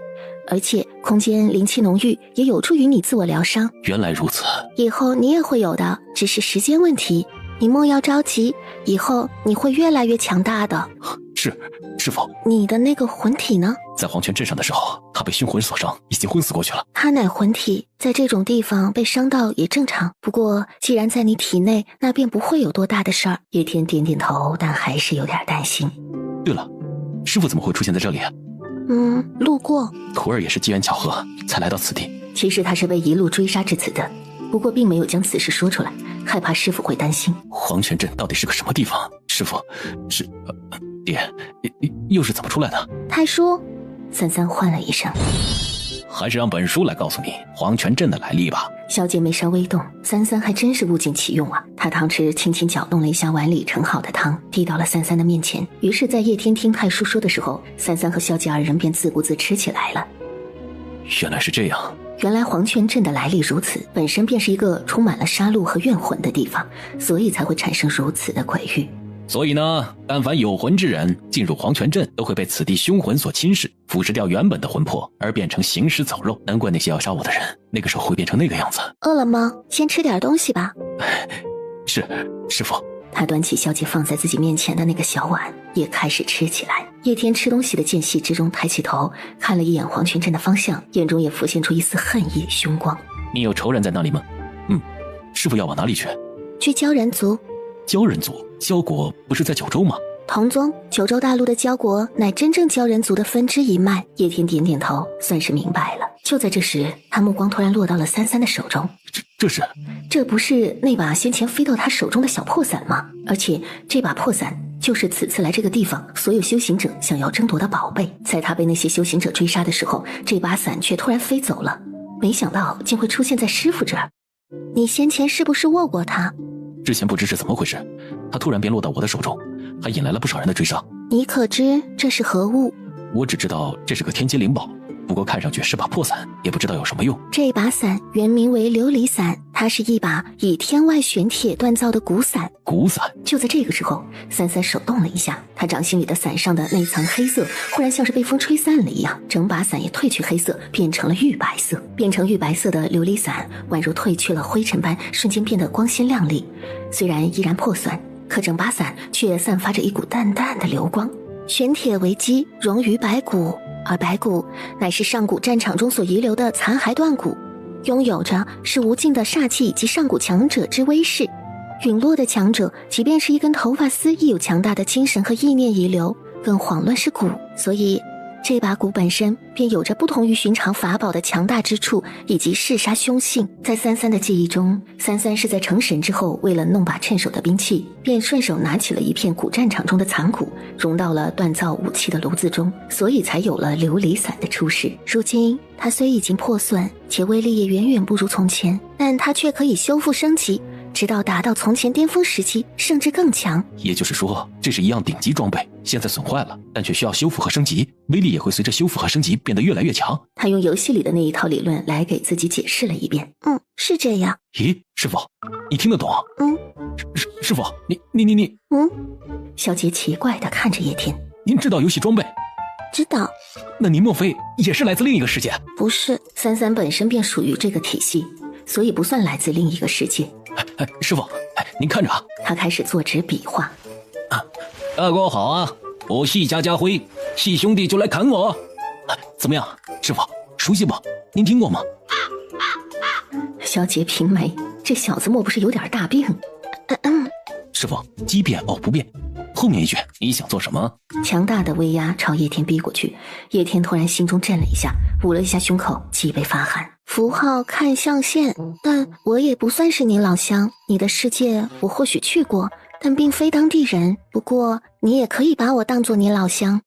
而且空间灵气浓郁，也有助于你自我疗伤。原来如此，以后你也会有的，只是时间问题。你莫要着急，以后你会越来越强大的。是，师父。你的那个魂体呢？在黄泉镇上的时候，他被熏魂所伤，已经昏死过去了。他乃魂体，在这种地方被伤到也正常。不过既然在你体内，那便不会有多大的事儿。叶天点点头，但还是有点担心。对了，师父怎么会出现在这里？路过。徒儿也是机缘巧合才来到此地。其实他是被一路追杀至此的，不过并没有将此事说出来，害怕师父会担心。黄泉镇到底是个什么地方？师父，是爹，又是怎么出来的？太叔。三三唤了一声，还是让本叔来告诉你黄泉镇的来历吧。小姐妹稍微动，三三还真是物尽其用啊。他汤匙轻轻搅动了一下碗里盛好的汤，递到了三三的面前。于是在叶天听太叔说的时候，三三和小姐二人便自顾自吃起来了。原来是这样。原来黄泉镇的来历如此，本身便是一个充满了杀戮和怨魂的地方，所以才会产生如此的鬼域。所以呢，但凡有魂之人进入黄泉镇，都会被此地凶魂所侵蚀，腐蚀掉原本的魂魄，而变成行尸走肉。难怪那些要杀我的人，那个时候会变成那个样子。饿了吗？先吃点东西吧。是，师父。他端起小姐放在自己面前的那个小碗，也开始吃起来。叶天吃东西的间隙之中，抬起头看了一眼黄泉镇的方向，眼中也浮现出一丝恨意凶光。你有仇人在那里吗？师傅要往哪里去？去鲛人族。鲛人族？鲛国不是在九州吗？同宗，九州大陆的鲛国乃真正鲛人族的分支一脉。叶天点点头，算是明白了。就在这时，他目光突然落到了33的手中。这不是那把先前飞到他手中的小破伞吗？而且这把破伞就是此次来这个地方所有修行者想要争夺的宝贝。在他被那些修行者追杀的时候，这把伞却突然飞走了。没想到竟会出现在师傅这儿。你先前是不是握过它？之前不知是怎么回事，它突然便落到我的手中，还引来了不少人的追杀。你可知这是何物？我只知道这是个天阶灵宝，不过看上去是把破伞，也不知道有什么用。这把伞原名为琉璃伞，它是一把以天外玄铁锻造的古伞。古伞？就在这个时候，33手动了一下，他掌心里的伞上的那层黑色忽然像是被风吹散了一样，整把伞也褪去黑色，变成了玉白色。变成玉白色的琉璃伞宛如褪去了灰尘般，瞬间变得光鲜亮丽。虽然依然破损，可整把伞却散发着一股淡淡的流光。玄铁为基，融于白骨，而白骨乃是上古战场中所遗留的残骸断骨，拥有着是无尽的煞气以及上古强者之威势。陨落的强者，即便是一根头发丝，亦有强大的精神和意念遗留，更遑论是骨。所以这把骨本身便有着不同于寻常法宝的强大之处，以及嗜杀凶性。在33的记忆中，33是在成神之后，为了弄把趁手的兵器，便顺手拿起了一片古战场中的残骨，融到了锻造武器的炉子中，所以才有了琉璃伞的出世。如今它虽已经破损，且威力也远远不如从前，但它却可以修复升级，直到达到从前巅峰时期，甚至更强。也就是说，这是一样顶级装备，现在损坏了，但却需要修复和升级，威力也会随着修复和升级变得越来越强。他用游戏里的那一套理论来给自己解释了一遍。是这样。咦，师傅，你听得懂？师傅，你小杰奇怪地看着叶天。您知道游戏装备？知道。那您莫非也是来自另一个世界？不是，33本身便属于这个体系，所以不算来自另一个世界。师傅，您看着啊。他开始做纸比划。大哥好啊，我系家家辉，系兄弟就来砍我。怎么样，师傅熟悉不？您听过吗？小杰平眉，这小子莫不是有点大病？师傅，机变偶不变。后面一句你想做什么？强大的威压朝叶天逼过去，叶天突然心中震了一下，捂了一下胸口，脊背发寒。符号看象限，但我也不算是你老乡，你的世界我或许去过，但并非当地人。不过你也可以把我当作你老乡。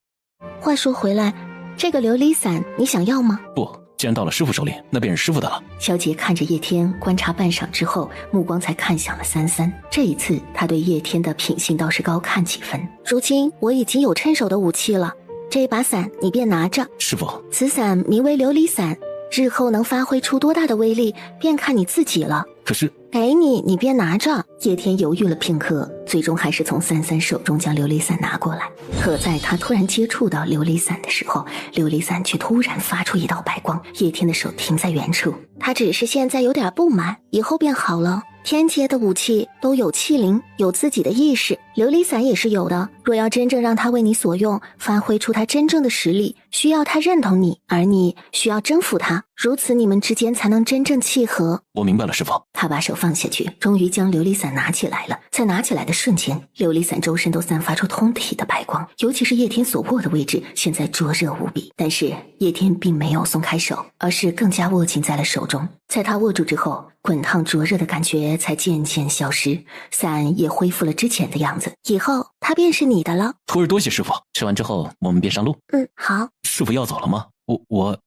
话说回来，这个琉璃伞你想要吗？不，既然到了师傅手里，那便是师傅的了。小杰看着叶天，观察半晌之后，目光才看向了33。这一次，他对叶天的品性倒是高看几分。如今我已经有趁手的武器了，这把伞你便拿着。师傅，此伞名为琉璃伞，日后能发挥出多大的威力，便看你自己了。可是给你，你便拿着。叶天犹豫了片刻，最终还是从33手中将琉璃伞拿过来。可在他突然接触到琉璃伞的时候，琉璃伞却突然发出一道白光，叶天的手停在原处。他只是现在有点不满，以后便好了。天阶的武器都有气灵，有自己的意识，琉璃伞也是有的。若要真正让它为你所用，发挥出它真正的实力，需要它认同你，而你需要征服它，如此你们之间才能真正契合。我明白了，师傅。他把手放下去，终于将琉璃伞拿起来了。在拿起来的瞬间，琉璃伞周身都散发出通体的白光，尤其是叶天所握的位置，现在灼热无比。但是叶天并没有松开手，而是更加握紧在了手中。在他握住之后，滚烫灼热的感觉才渐渐消失，伞也恢复了之前的样子。以后它便是你的了。徒儿多谢师傅。吃完之后我们便上路。好。师傅要走了吗？我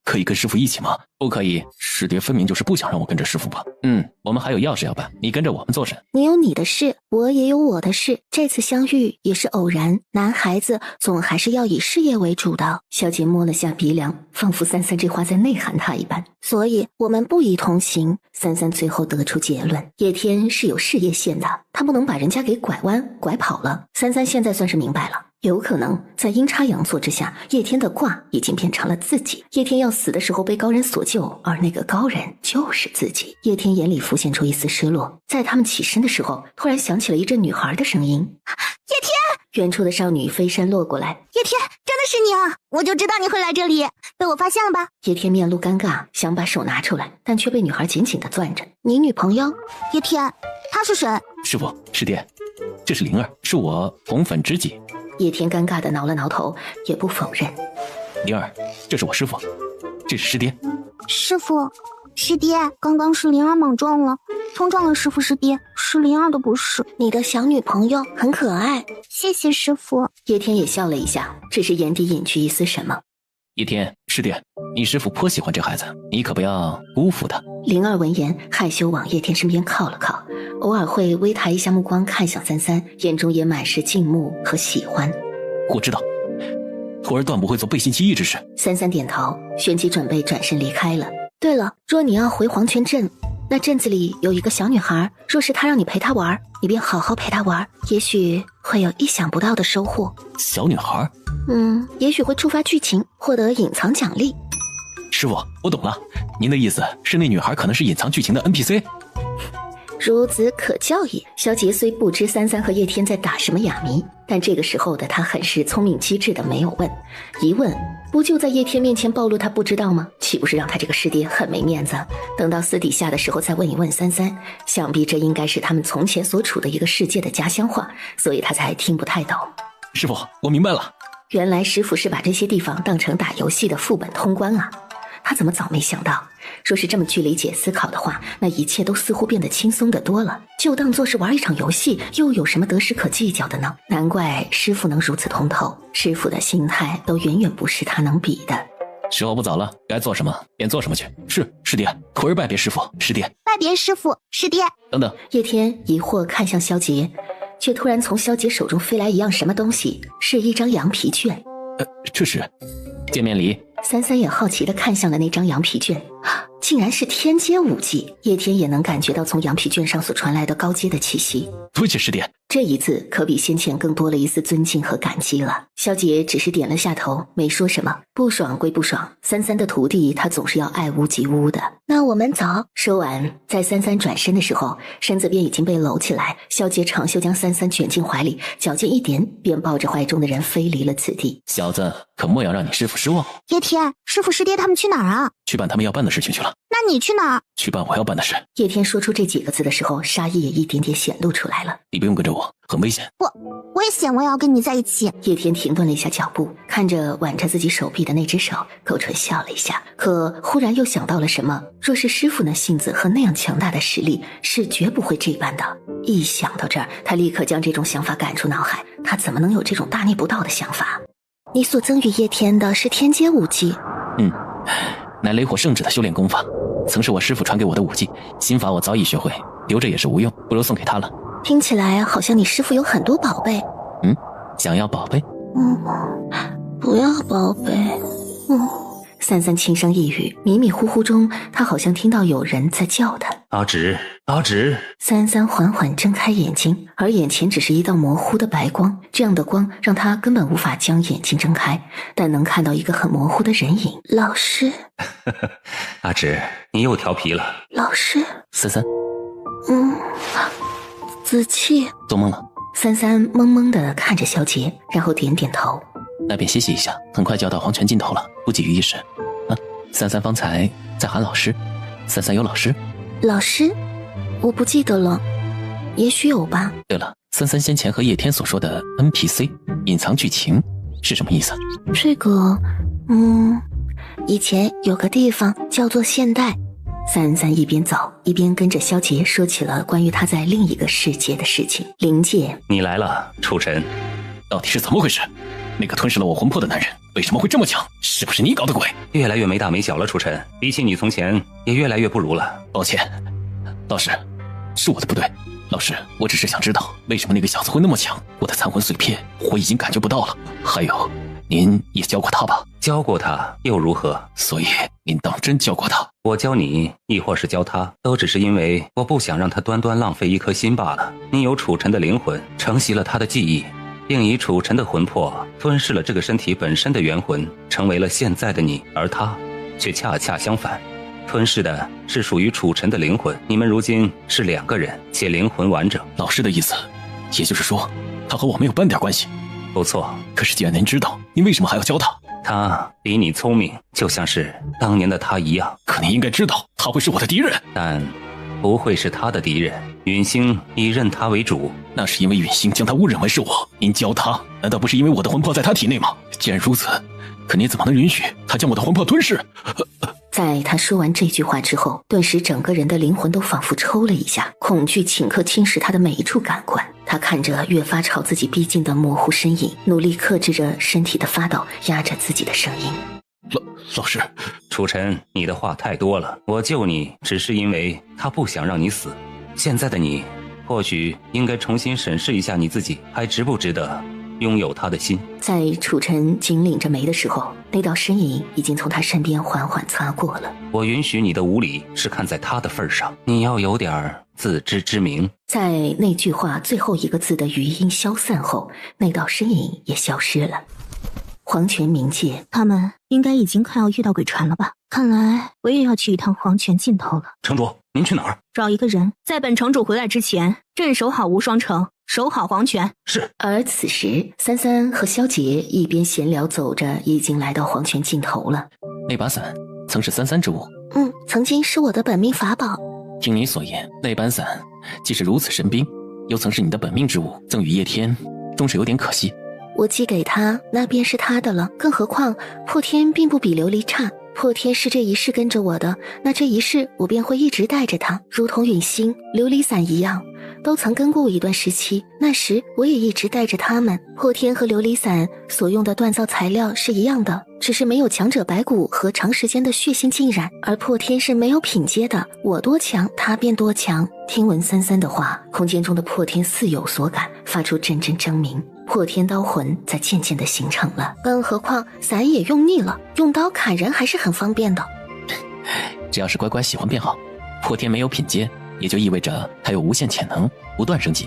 可以跟师傅一起吗？不可以，师爹分明就是不想让我跟着师傅吧。我们还有要事要办，你跟着我们做甚？你有你的事，我也有我的事。这次相遇也是偶然，男孩子总还是要以事业为主的。小姐摸了下鼻梁，仿佛33这话在内涵他一般。所以我们不宜同行。33最后得出结论，叶天是有事业线的，他不能把人家给拐弯拐跑了。33现在算是明白了，有可能在阴差阳错之下，叶天的卦已经变成了自己。叶天要死的时候被高人所救，而那个高人就是自己。叶天眼里浮现出一丝失落，在他们起身的时候，突然响起了一阵女孩的声音：叶天！远处的少女飞身落过来：叶天，真的是你啊！我就知道你会来这里，被我发现了吧？叶天面露尴尬，想把手拿出来，但却被女孩紧紧地攥着。你女朋友？叶天，她是谁？师傅，师爹，这是灵儿，是我红粉知己。叶天尴尬地挠了挠头，也不否认。灵儿，这是我师傅，这是师爹。师傅，师爹，刚刚是灵儿莽撞了，冲撞了师傅师爹，是灵儿的不是。你的小女朋友很可爱，谢谢师傅。叶天也笑了一下，只是眼底隐去一丝什么。叶天，师爹，你师傅颇喜欢这孩子，你可不要辜负他。灵儿闻言害羞往叶天身边靠了靠，偶尔会微抬一下目光看向三三，眼中也满是敬慕和喜欢。我知道，徒儿断不会做背信弃义之事。三三点头，旋即准备转身离开了。对了，若你要回黄泉镇，那镇子里有一个小女孩，若是她让你陪她玩，你便好好陪她玩，也许会有意想不到的收获。小女孩？也许会触发剧情，获得隐藏奖励。师傅，我懂了，您的意思是那女孩可能是隐藏剧情的 NPC？ 孺子可教也。萧杰虽不知三三和叶天在打什么哑谜，但这个时候的他很是聪明机智的没有问，一问不就在叶天面前暴露他不知道吗？岂不是让他这个师爹很没面子？等到私底下的时候再问一问三三，想必这应该是他们从前所处的一个世界的家乡话，所以他才听不太懂。师傅，我明白了，原来师傅是把这些地方当成打游戏的副本通关啊。他怎么早没想到，若是这么去理解思考的话，那一切都似乎变得轻松得多了，就当作是玩一场游戏，又有什么得失可计较的呢？难怪师傅能如此通透，师傅的心态都远远不是他能比的。时候不早了，该做什么便做什么去。是，师爹，徒儿拜别师傅，师爹。拜别师傅，师爹。等等，叶天疑惑看向萧杰，却突然从萧杰手中飞来一样什么东西，是一张羊皮卷。这是见面礼。三三也好奇地看向了那张羊皮卷，竟然是天阶武技。叶天也能感觉到从羊皮卷上所传来的高阶的气息。多谢师爹。这一字可比先前更多了一丝尊敬和感激了。萧杰只是点了下头，没说什么。不爽归不爽，三三的徒弟他总是要爱屋及乌的。那我们走。说完，在三三转身的时候，身子便已经被搂起来。萧杰长袖将三三卷进怀里，脚尖一点，便抱着怀中的人飞离了此地。小子，可莫要让你师傅失望。叶天，师傅师爹他们去哪儿啊？去办他们要办的事情去了。那你去哪儿？去办我要办的事。叶天说出这几个字的时候，杀意也一点点显露出来了。你不用跟着我，很危险。我也险，我也要跟你在一起。叶天停顿了一下脚步，看着挽着自己手臂的那只手，勾唇笑了一下，可忽然又想到了什么。若是师傅那性子和那样强大的实力，是绝不会这般的。一想到这儿，他立刻将这种想法赶出脑海。他怎么能有这种大逆不道的想法？你所赠予叶天的是天阶武技。乃雷火圣旨的修炼功法，曾是我师傅传给我的武技，心法我早已学会，留着也是无用，不如送给他了。听起来好像你师傅有很多宝贝。想要宝贝？不要宝贝。三三轻声一语，迷迷糊糊中，他好像听到有人在叫他。阿直，阿直。三三缓缓睁开眼睛，而眼前只是一道模糊的白光，这样的光让他根本无法将眼睛睁开，但能看到一个很模糊的人影。老师。阿直，你又调皮了。老师。三三。子期。做梦了。三三懵懵地看着萧杰，然后点点头。那便歇息一下，很快就要到黄泉尽头了，不急于一时。三三方才在喊老师，三三有老师？老师？我不记得了，也许有吧。对了，三三先前和叶天所说的 NPC 隐藏剧情是什么意思？这个，以前有个地方叫做现代。三三一边走一边跟着萧杰说起了关于他在另一个世界的事情。灵界，你来了，楚尘。到底是怎么回事？那个吞噬了我魂魄的男人为什么会这么强？是不是你搞的鬼？越来越没大没小了，楚尘。比起你从前，也越来越不如了。抱歉，老师，是我的不对。老师，我只是想知道为什么那个小子会那么强。我的残魂碎片我已经感觉不到了。还有，您也教过他吧？教过他又如何？所以您当真教过他？我教你，亦或是教他，都只是因为我不想让他端端浪费一颗心罢了。你有楚尘的灵魂，承袭了他的记忆，并以楚尘的魂魄吞噬了这个身体本身的元魂，成为了现在的你。而他却恰恰相反，吞噬的是属于楚尘的灵魂。你们如今是两个人，且灵魂完整。老师的意思，也就是说，他和我没有半点关系。不错。可是既然您知道，你为什么还要教他？他比你聪明，就像是当年的他一样。可你应该知道，他会是我的敌人。但不会是他的敌人。允星以认他为主，那是因为允星将他误认为是我。您教他，难道不是因为我的魂魄在他体内吗？既然如此，可你怎么能允许他将我的魂魄吞噬？在他说完这句话之后，顿时整个人的灵魂都仿佛抽了一下，恐惧顷刻侵蚀他的每一处感官。他看着越发朝自己逼近的模糊身影，努力克制着身体的发抖，压着自己的声音。老师，楚尘，你的话太多了。我救你只是因为他不想让你死。现在的你，或许应该重新审视一下你自己，还值不值得拥有他的心。在楚尘紧拧着眉的时候，那道身影已经从他身边缓缓擦过了。我允许你的无礼是看在他的份上，你要有点自知之明。在那句话最后一个字的余音消散后，那道身影也消失了。黄泉冥界，他们应该已经快要遇到鬼船了吧？看来我也要去一趟黄泉尽头了。城主，您去哪儿？找一个人，在本城主回来之前，镇守好无双城，守好黄泉。是。而此时，三三和萧杰一边闲聊走着，已经来到黄泉尽头了。那把伞曾是33之物，曾经是我的本命法宝。听你所言，那把伞既是如此神兵，又曾是你的本命之物，赠与叶天，终是有点可惜。我寄给他，那便是他的了。更何况破天并不比琉璃差，破天是这一世跟着我的，那这一世我便会一直带着他，如同陨星、琉璃伞一样，都曾跟过我一段时期。那时我也一直带着他们。破天和琉璃伞所用的锻造材料是一样的，只是没有强者白骨和长时间的血腥浸染，而破天是没有品阶的，我多强他便多强。听闻三三的话，空间中的破天似有所感，发出阵阵狰鸣。破天刀魂在渐渐的形成了，更何况伞也用腻了，用刀砍人还是很方便的。只要是乖乖喜欢便好。破天没有品阶，也就意味着他有无限潜能，不断升级。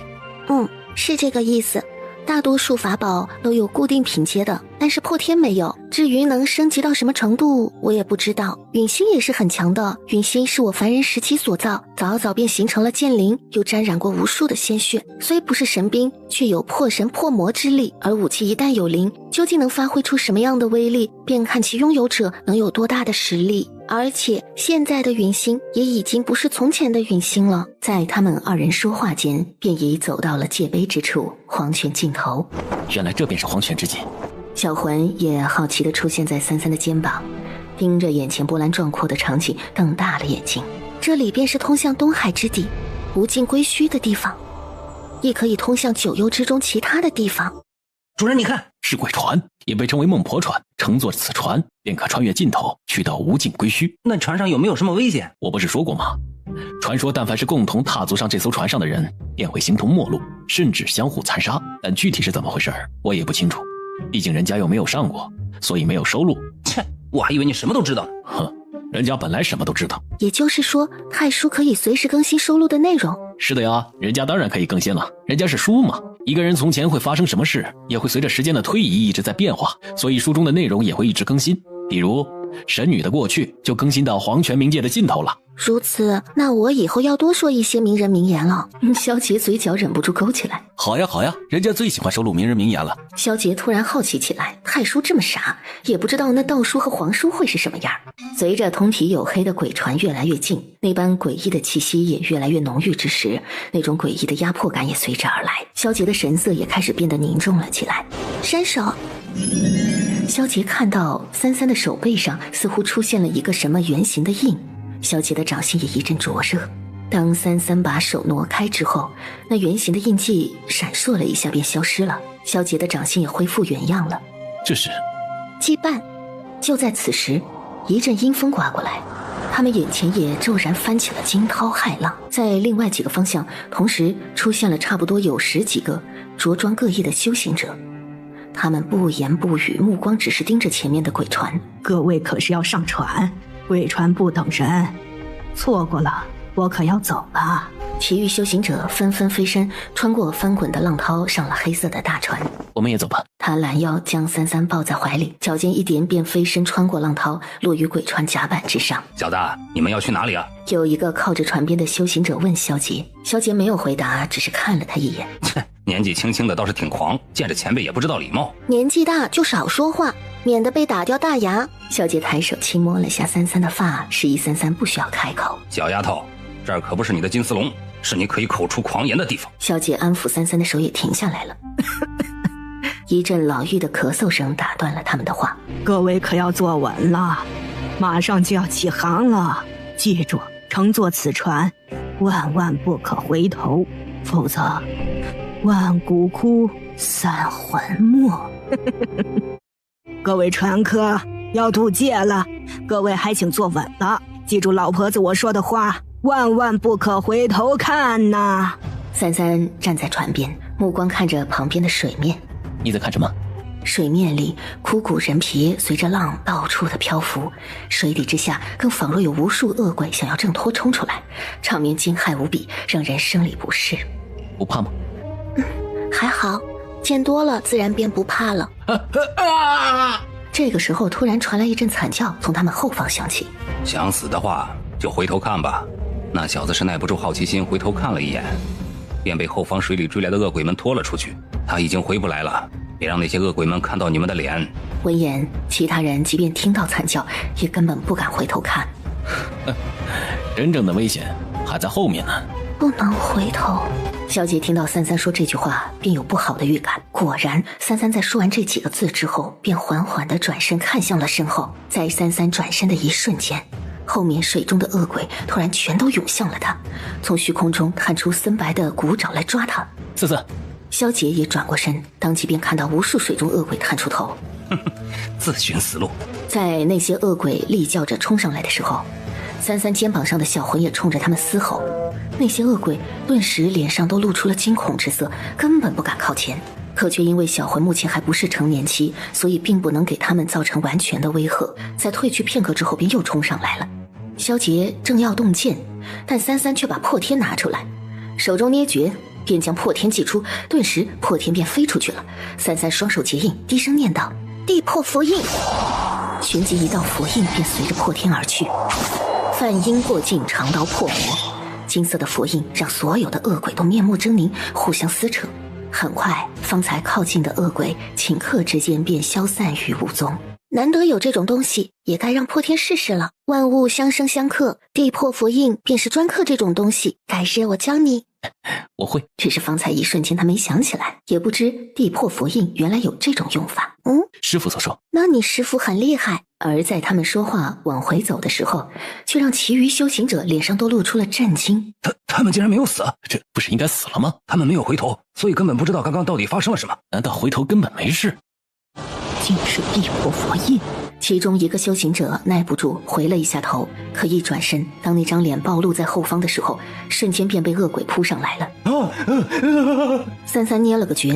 是这个意思。大多数法宝都有固定品阶的，但是破天没有。至于能升级到什么程度，我也不知道。陨星也是很强的，陨星是我凡人时期所造，早早便形成了剑灵，又沾染过无数的鲜血。虽不是神兵，却有破神破魔之力。而武器一旦有灵，究竟能发挥出什么样的威力，便看其拥有者能有多大的实力。而且现在的陨星也已经不是从前的陨星了。在他们二人说话间，便已走到了界碑之处，黄泉尽头。原来这便是黄泉之界。小魂也好奇地出现在三三的肩膀，盯着眼前波澜壮阔的场景，瞪大了眼睛。这里便是通向东海之地，无尽归墟的地方，也可以通向九幽之中其他的地方。主人，你看，是鬼船，也被称为孟婆船。乘坐此船，便可穿越尽头，去到无尽归墟。那船上有没有什么危险？我不是说过吗？传说但凡是共同踏足上这艘船上的人，便会形同陌路，甚至相互残杀。但具体是怎么回事，我也不清楚。毕竟人家又没有上过，所以没有收录。切，我还以为你什么都知道呢。哼，人家本来什么都知道。也就是说，太书可以随时更新收录的内容。是的呀，人家当然可以更新了，人家是书嘛。一个人从前会发生什么事，也会随着时间的推移一直在变化，所以书中的内容也会一直更新。比如神女的过去就更新到黄泉冥界的尽头了。如此，那我以后要多说一些名人名言了。萧杰嘴角忍不住勾起来。好呀好呀，人家最喜欢收录名人名言了。萧杰突然好奇起来，太叔这么傻，也不知道那道书和皇书会是什么样。随着通体黝黑的鬼船越来越近，那般诡异的气息也越来越浓郁之时，那种诡异的压迫感也随之而来。萧杰的神色也开始变得凝重了起来。伸手。萧杰看到三三的手背上似乎出现了一个什么圆形的印，萧杰的掌心也一阵灼热。当三三把手挪开之后，那圆形的印记闪烁了一下便消失了，萧杰的掌心也恢复原样了。这是羁绊。就在此时，一阵阴风刮过来，他们眼前也骤然翻起了惊涛骇浪。在另外几个方向同时出现了差不多有10几个着装各异的修行者，他们不言不语，目光只是盯着前面的鬼船。各位可是要上船，鬼船不等人，错过了我可要走了。其余修行者纷纷飞身，穿过翻滚的浪涛，上了黑色的大船。我们也走吧。他拦腰将三三抱在怀里，脚尖一点便飞身穿过浪涛，落于鬼船甲板之上。小子，你们要去哪里啊？有一个靠着船边的修行者问萧杰，萧杰没有回答，只是看了他一眼。切，年纪轻轻的倒是挺狂，见着前辈也不知道礼貌。年纪大就少说话，免得被打掉大牙。小姐抬手轻摸了下33的发，示意33不需要开口。小丫头，这儿可不是你的金丝笼，是你可以口出狂言的地方。小姐安抚33的手也停下来了。一阵老妪的咳嗽声打断了他们的话。各位可要坐稳了，马上就要起航了，记住，乘坐此船，万万不可回头，否则万骨枯，三魂没。各位船客要渡界了，各位还请坐稳了，记住老婆子我说的话，万万不可回头看呐。33站在船边，目光看着旁边的水面。你在看什么？水面里枯骨人皮随着浪到处的漂浮，水底之下更仿若有无数恶鬼想要挣脱冲出来，场面惊骇无比，让人生理不适。不怕吗？还好，见多了自然便不怕了。这个时候突然传来一阵惨叫，从他们后方响起。想死的话就回头看吧。那小子是耐不住好奇心，回头看了一眼，便被后方水里追来的恶鬼们拖了出去。他已经回不来了，别让那些恶鬼们看到你们的脸。闻言，其他人即便听到惨叫，也根本不敢回头看。真正的危险还在后面呢。不能回头。小姐听到33说这句话，便有不好的预感。果然，33在说完这几个字之后，便缓缓地转身看向了身后。在33转身的一瞬间，后面水中的恶鬼突然全都涌向了他，从虚空中探出森白的骨爪来抓他。44，萧杰也转过身，当即便看到无数水中恶鬼探出头，自寻死路。在那些恶鬼厉叫着冲上来的时候，33肩膀上的小魂也冲着他们嘶吼。那些恶鬼顿时脸上都露出了惊恐之色，根本不敢靠前。可却因为小魂目前还不是成年期，所以并不能给他们造成完全的威吓。在退去片刻之后，便又冲上来了。萧杰正要动剑，但33却把破天拿出来，手中捏诀，便将破天祭出，顿时破天便飞出去了。33双手结印，低声念道：“地破佛印。”旋即一道佛印便随着破天而去。梵音过境，长刀破魔。金色的佛印让所有的恶鬼都面目狰狞，互相撕扯。很快，方才靠近的恶鬼顷刻之间便消散于无踪。难得有这种东西，也该让破天试试了。万物相生相克，地破佛印便是专克这种东西。改日我教你。我会。只是方才一瞬间他没想起来，也不知地破佛印原来有这种用法。师傅所说。那你师傅很厉害。而在他们说话往回走的时候，却让其余修行者脸上都露出了震惊。他们竟然没有死，这不是应该死了吗？他们没有回头，所以根本不知道刚刚到底发生了什么。难道回头根本没事？竟是地破佛印。其中一个修行者耐不住回了一下头，可一转身，当那张脸暴露在后方的时候，瞬间便被恶鬼扑上来了。33捏了个诀，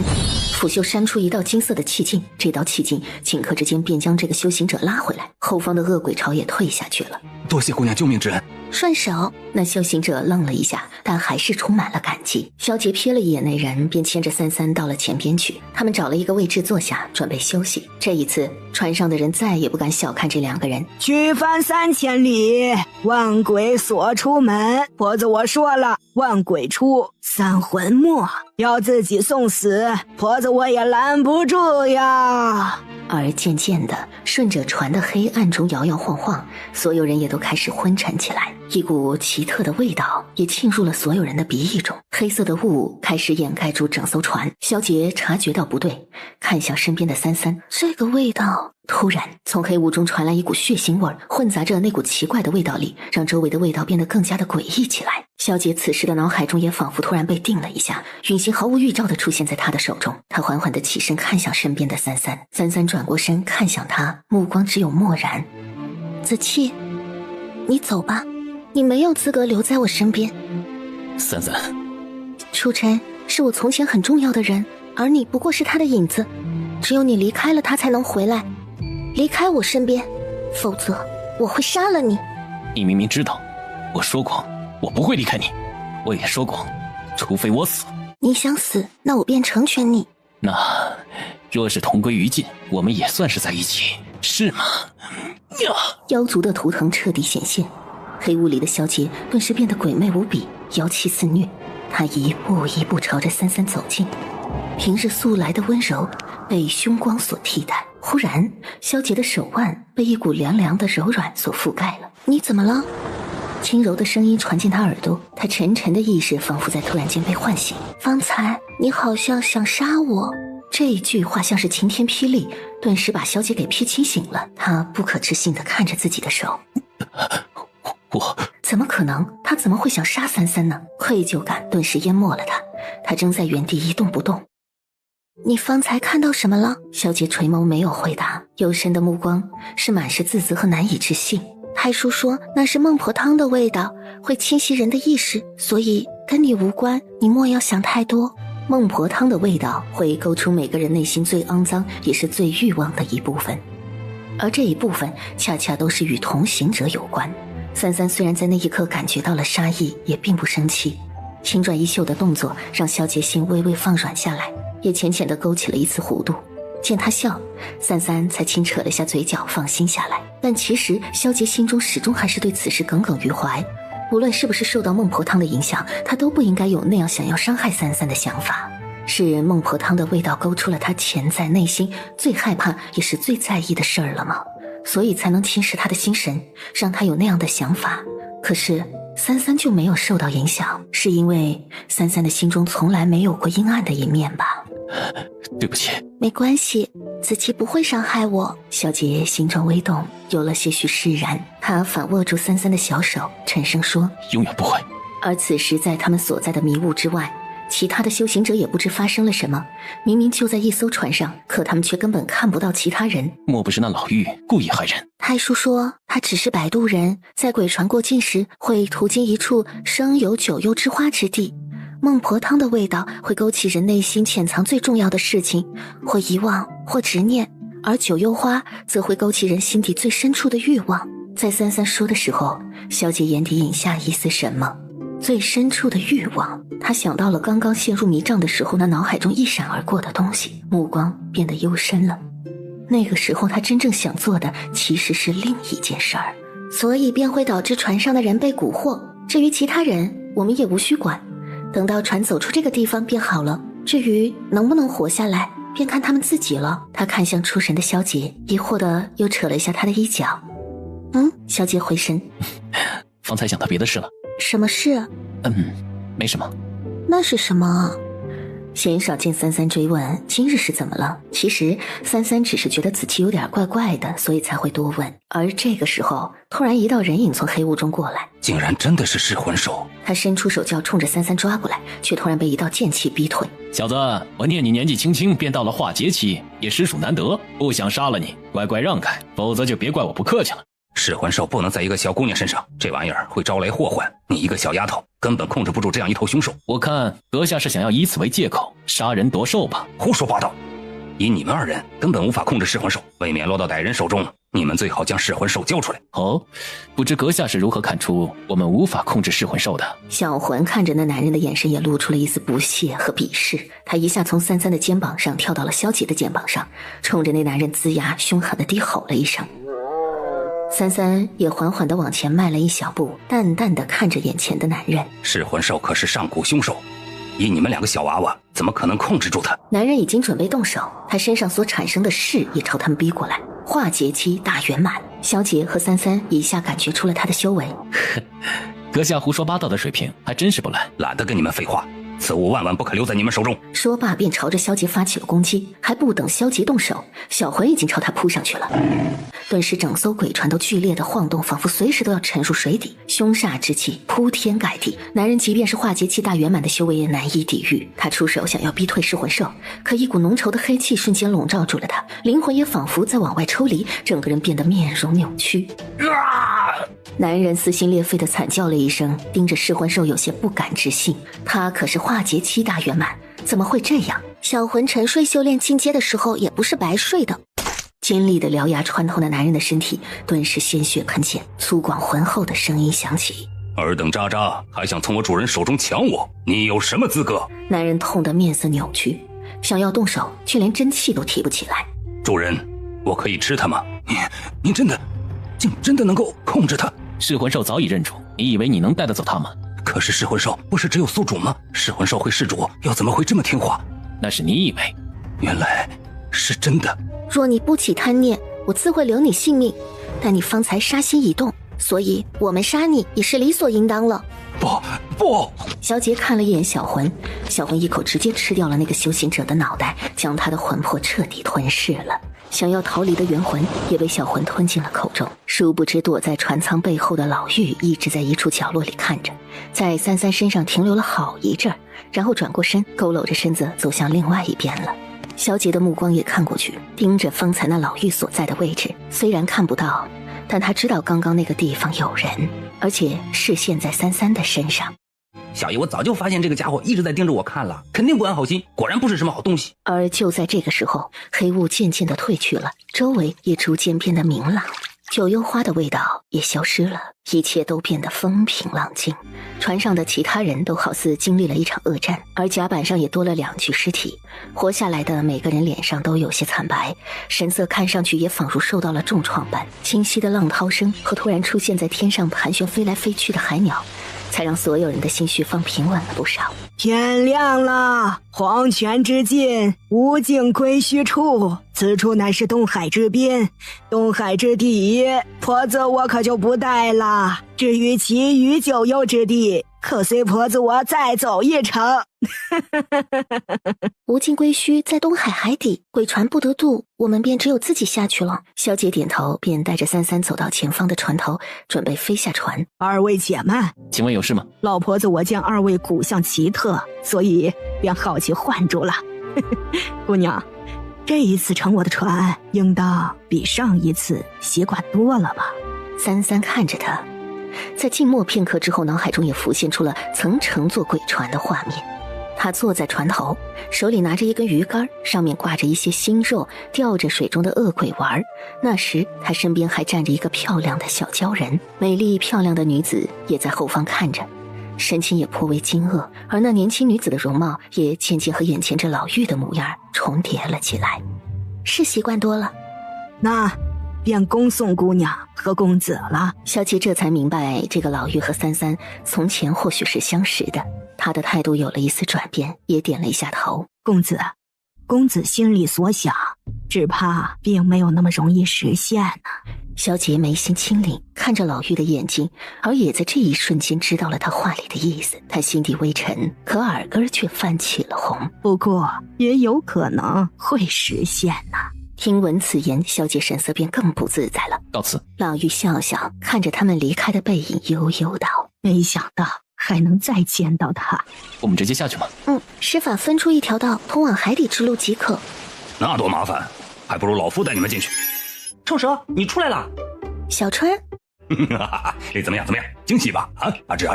斧袖扇出一道金色的气劲，这道气劲顷刻之间便将这个修行者拉回来，后方的恶鬼潮也退下去了。多谢姑娘救命之恩。顺手。那修行者愣了一下，但还是充满了感激。萧杰瞥了一眼那人，便牵着33到了前边去。他们找了一个位置坐下，准备休息。这一次，船上的人再也不敢小看这两个人。驱帆3000里，万鬼锁出门。婆子我说了，万鬼出，三魂没。要自己送死，婆子我也拦不住呀。而渐渐的，顺着船的黑暗中摇摇晃晃，所有人也都开始昏沉起来。一股奇特的味道也沁入了所有人的鼻翼中，黑色的雾开始掩盖住整艘船。萧杰察觉到不对，看向身边的33，这个味道。突然，从黑雾中传来一股血腥味，混杂着那股奇怪的味道里，让周围的味道变得更加的诡异起来。萧杰此时的脑海中也仿佛突然被定了一下，陨星毫无预兆地出现在他的手中。他缓缓地起身看向身边的33转过身看向他，目光只有漠然。子期，你走吧，你没有资格留在我身边。33，初晨是我从前很重要的人，而你不过是他的影子，只有你离开了他才能回来。离开我身边，否则我会杀了你。你明明知道，我说过我不会离开你，我也说过除非我死。你想死，那我便成全你。那若是同归于尽，我们也算是在一起，是吗？妖族的图腾彻底显现，黑雾里的萧杰顿时变得鬼魅无比，妖气肆虐。他一步一步朝着三三走近，平日素来的温柔被凶光所替代。忽然，萧杰的手腕被一股凉凉的柔软所覆盖了。你怎么了？轻柔的声音传进他耳朵，他沉沉的意识仿佛在突然间被唤醒。方才你好像想杀我。这一句话像是晴天霹雳，顿时把萧杰给劈清醒了。他不可置信地看着自己的手，我怎么可能？他怎么会想杀三三呢？愧疚感顿时淹没了他，他正在原地一动不动。你方才看到什么了？萧杰垂眸没有回答，幽深的目光是满是自责和难以置信。太叔说那是孟婆汤的味道，会侵袭人的意识，所以跟你无关，你莫要想太多。孟婆汤的味道会勾出每个人内心最肮脏也是最欲望的一部分，而这一部分恰恰都是与同行者有关。三三虽然在那一刻感觉到了杀意，也并不生气，轻转衣袖的动作让萧杰心微微放软下来，也浅浅地勾起了一丝弧度。见他笑，三三才轻扯了下嘴角，放心下来。但其实萧杰心中始终还是对此事耿耿于怀，无论是不是受到孟婆汤的影响，他都不应该有那样想要伤害三三的想法。是孟婆汤的味道勾出了他潜在内心最害怕也是最在意的事儿了吗？所以才能侵蚀他的心神，让他有那样的想法。可是三三就没有受到影响，是因为三三的心中从来没有过阴暗的一面吧？对不起。没关系，子期不会伤害我。小杰心中微动，有了些许释然。他反握住三三的小手，沉声说：永远不会。而此时在他们所在的迷雾之外，其他的修行者也不知发生了什么，明明就在一艘船上，可他们却根本看不到其他人。莫不是那老妪故意害人？太叔说他只是摆渡人，在鬼船过境时会途经一处生有九幽之花之地，孟婆汤的味道会勾起人内心潜藏最重要的事情，或遗忘或执念，而九幽花则会勾起人心底最深处的欲望。在三三说的时候，萧杰眼底隐下一丝什么，最深处的欲望。他想到了刚刚陷入迷障的时候，那脑海中一闪而过的东西，目光变得幽深了。那个时候他真正想做的其实是另一件事儿，所以便会导致船上的人被蛊惑。至于其他人，我们也无需管，等到船走出这个地方便好了。至于能不能活下来，便看他们自己了。他看向出神的萧杰，疑惑的又扯了一下他的衣角。萧杰回神，方才想到别的事了。什么事？没什么。那是什么？鲜少见三三追问今日是怎么了。其实三三只是觉得子期有点怪怪的，所以才会多问。而这个时候突然一道人影从黑雾中过来，竟然真的是噬魂兽。他伸出手就要冲着三三抓过来，却突然被一道剑气逼退。小子，我念你年纪轻轻便到了化劫期，也实属难得，不想杀了你，乖乖让开，否则就别怪我不客气了。噬魂兽不能在一个小姑娘身上，这玩意儿会招来祸患。你一个小丫头根本控制不住这样一头凶兽。我看阁下是想要以此为借口杀人夺兽吧？胡说八道！以你们二人根本无法控制噬魂兽，未免落到歹人手中，你们最好将噬魂兽交出来。哦，不知阁下是如何看出我们无法控制噬魂兽的？小魂看着那男人的眼神也露出了一丝不屑和鄙视，他一下从三三的肩膀上跳到了萧杰的肩膀上，冲着那男人龇牙凶狠地低吼了一声。三三也缓缓地往前迈了一小步，淡淡地看着眼前的男人。噬魂兽可是上古凶兽，以你们两个小娃娃怎么可能控制住它？男人已经准备动手，他身上所产生的势也朝他们逼过来。化劫期大圆满，萧杰和三三一下感觉出了他的修为。阁下胡说八道的水平还真是不赖。懒得跟你们废话，此物万万不可留在你们手中。说罢便朝着萧杰发起了攻击，还不等萧杰动手，小魂已经朝他扑上去了。顿时整艘鬼船都剧烈的晃动，仿佛随时都要沉入水底，凶煞之气铺天盖地。男人即便是化劫期大圆满的修为也难以抵御，他出手想要逼退噬魂兽，可一股浓稠的黑气瞬间笼罩住了他，灵魂也仿佛在往外抽离，整个人变得面容扭曲。男人撕心裂肺的惨叫了一声，盯着噬魂兽有些不敢置信，他可是化劫期大圆满，怎么会这样？小魂沉睡修炼进阶的时候也不是白睡的。尖利的獠牙穿透那男人的身体，顿时鲜血喷溅，粗犷浑厚的声音响起：尔等渣渣还想从我主人手中抢我，你有什么资格？男人痛得面色扭曲，想要动手却连真气都提不起来。主人，我可以吃它吗？您真的能够控制它？噬魂兽早已认出，你以为你能带得走它吗？可是噬魂兽不是只有宿主吗？噬魂兽会弑主，又怎么会这么听话？那是你以为，原来是真的。若你不起贪念，我自会留你性命。但你方才杀心已动，所以我们杀你也是理所应当了。不！小姐看了一眼小魂，小魂一口直接吃掉了那个修行者的脑袋，将他的魂魄彻底吞噬了。想要逃离的元魂也被小魂吞进了口中。殊不知躲在船舱背后的老妪一直在一处角落里看着，在三三身上停留了好一阵儿，然后转过身，佝偻着身子走向另外一边了。小姐的目光也看过去，盯着方才那老妪所在的位置。虽然看不到，但她知道刚刚那个地方有人，而且视线在三三的身上。小姨，我早就发现这个家伙一直在盯着我看了，肯定不安好心，果然不是什么好东西。而就在这个时候，黑雾渐渐的退去了，周围也逐渐变得明朗，九幽花的味道也消失了，一切都变得风平浪静。船上的其他人都好似经历了一场恶战，而甲板上也多了2具尸体。活下来的每个人脸上都有些惨白，神色看上去也仿如受到了重创般。清晰的浪涛声和突然出现在天上盘旋飞来飞去的海鸟，才让所有人的心绪放平稳了不少。天亮了，黄泉之境，无尽归墟处，此处乃是东海之滨，东海之底，婆子我可就不带了。至于其余9幽之地，可随婆子我再走一程。无尽归墟在东海海底，鬼船不得渡，我们便只有自己下去了。小姐点头，便带着三三走到前方的船头，准备飞下船。二位且慢，请问有事吗？老婆子我见二位骨相奇特，所以便好奇唤住了。姑娘，这一次乘我的船，应当比上一次习惯多了吧？三三看着他，在静默片刻之后，脑海中也浮现出了曾乘坐鬼船的画面。他坐在船头，手里拿着一根鱼竿，上面挂着一些腥肉，吊着水中的恶鬼玩。那时他身边还站着一个漂亮的小鲛人，美丽漂亮的女子也在后方看着，神情也颇为惊愕。而那年轻女子的容貌也渐渐和眼前这老妪的模样重叠了起来。是习惯多了，那便恭送姑娘和公子了。小姐这才明白，这个老妪和三三从前或许是相识的。她的态度有了一丝转变，也点了一下头。公子心里所想，只怕并没有那么容易实现呢。小姐眉心轻凛，看着老妪的眼睛，而也在这一瞬间知道了她话里的意思。她心底微沉，可耳根却泛起了红。不过也有可能会实现呢。听闻此言，小姐神色便更不自在了。告辞。老妪笑笑，看着他们离开的背影，悠悠道：没想到还能再见到他。我们直接下去吗？施法分出一条道通往海底之路即可。那多麻烦，还不如老夫带你们进去。臭蛇，你出来了。小川，怎么样？惊喜吧？阿芝，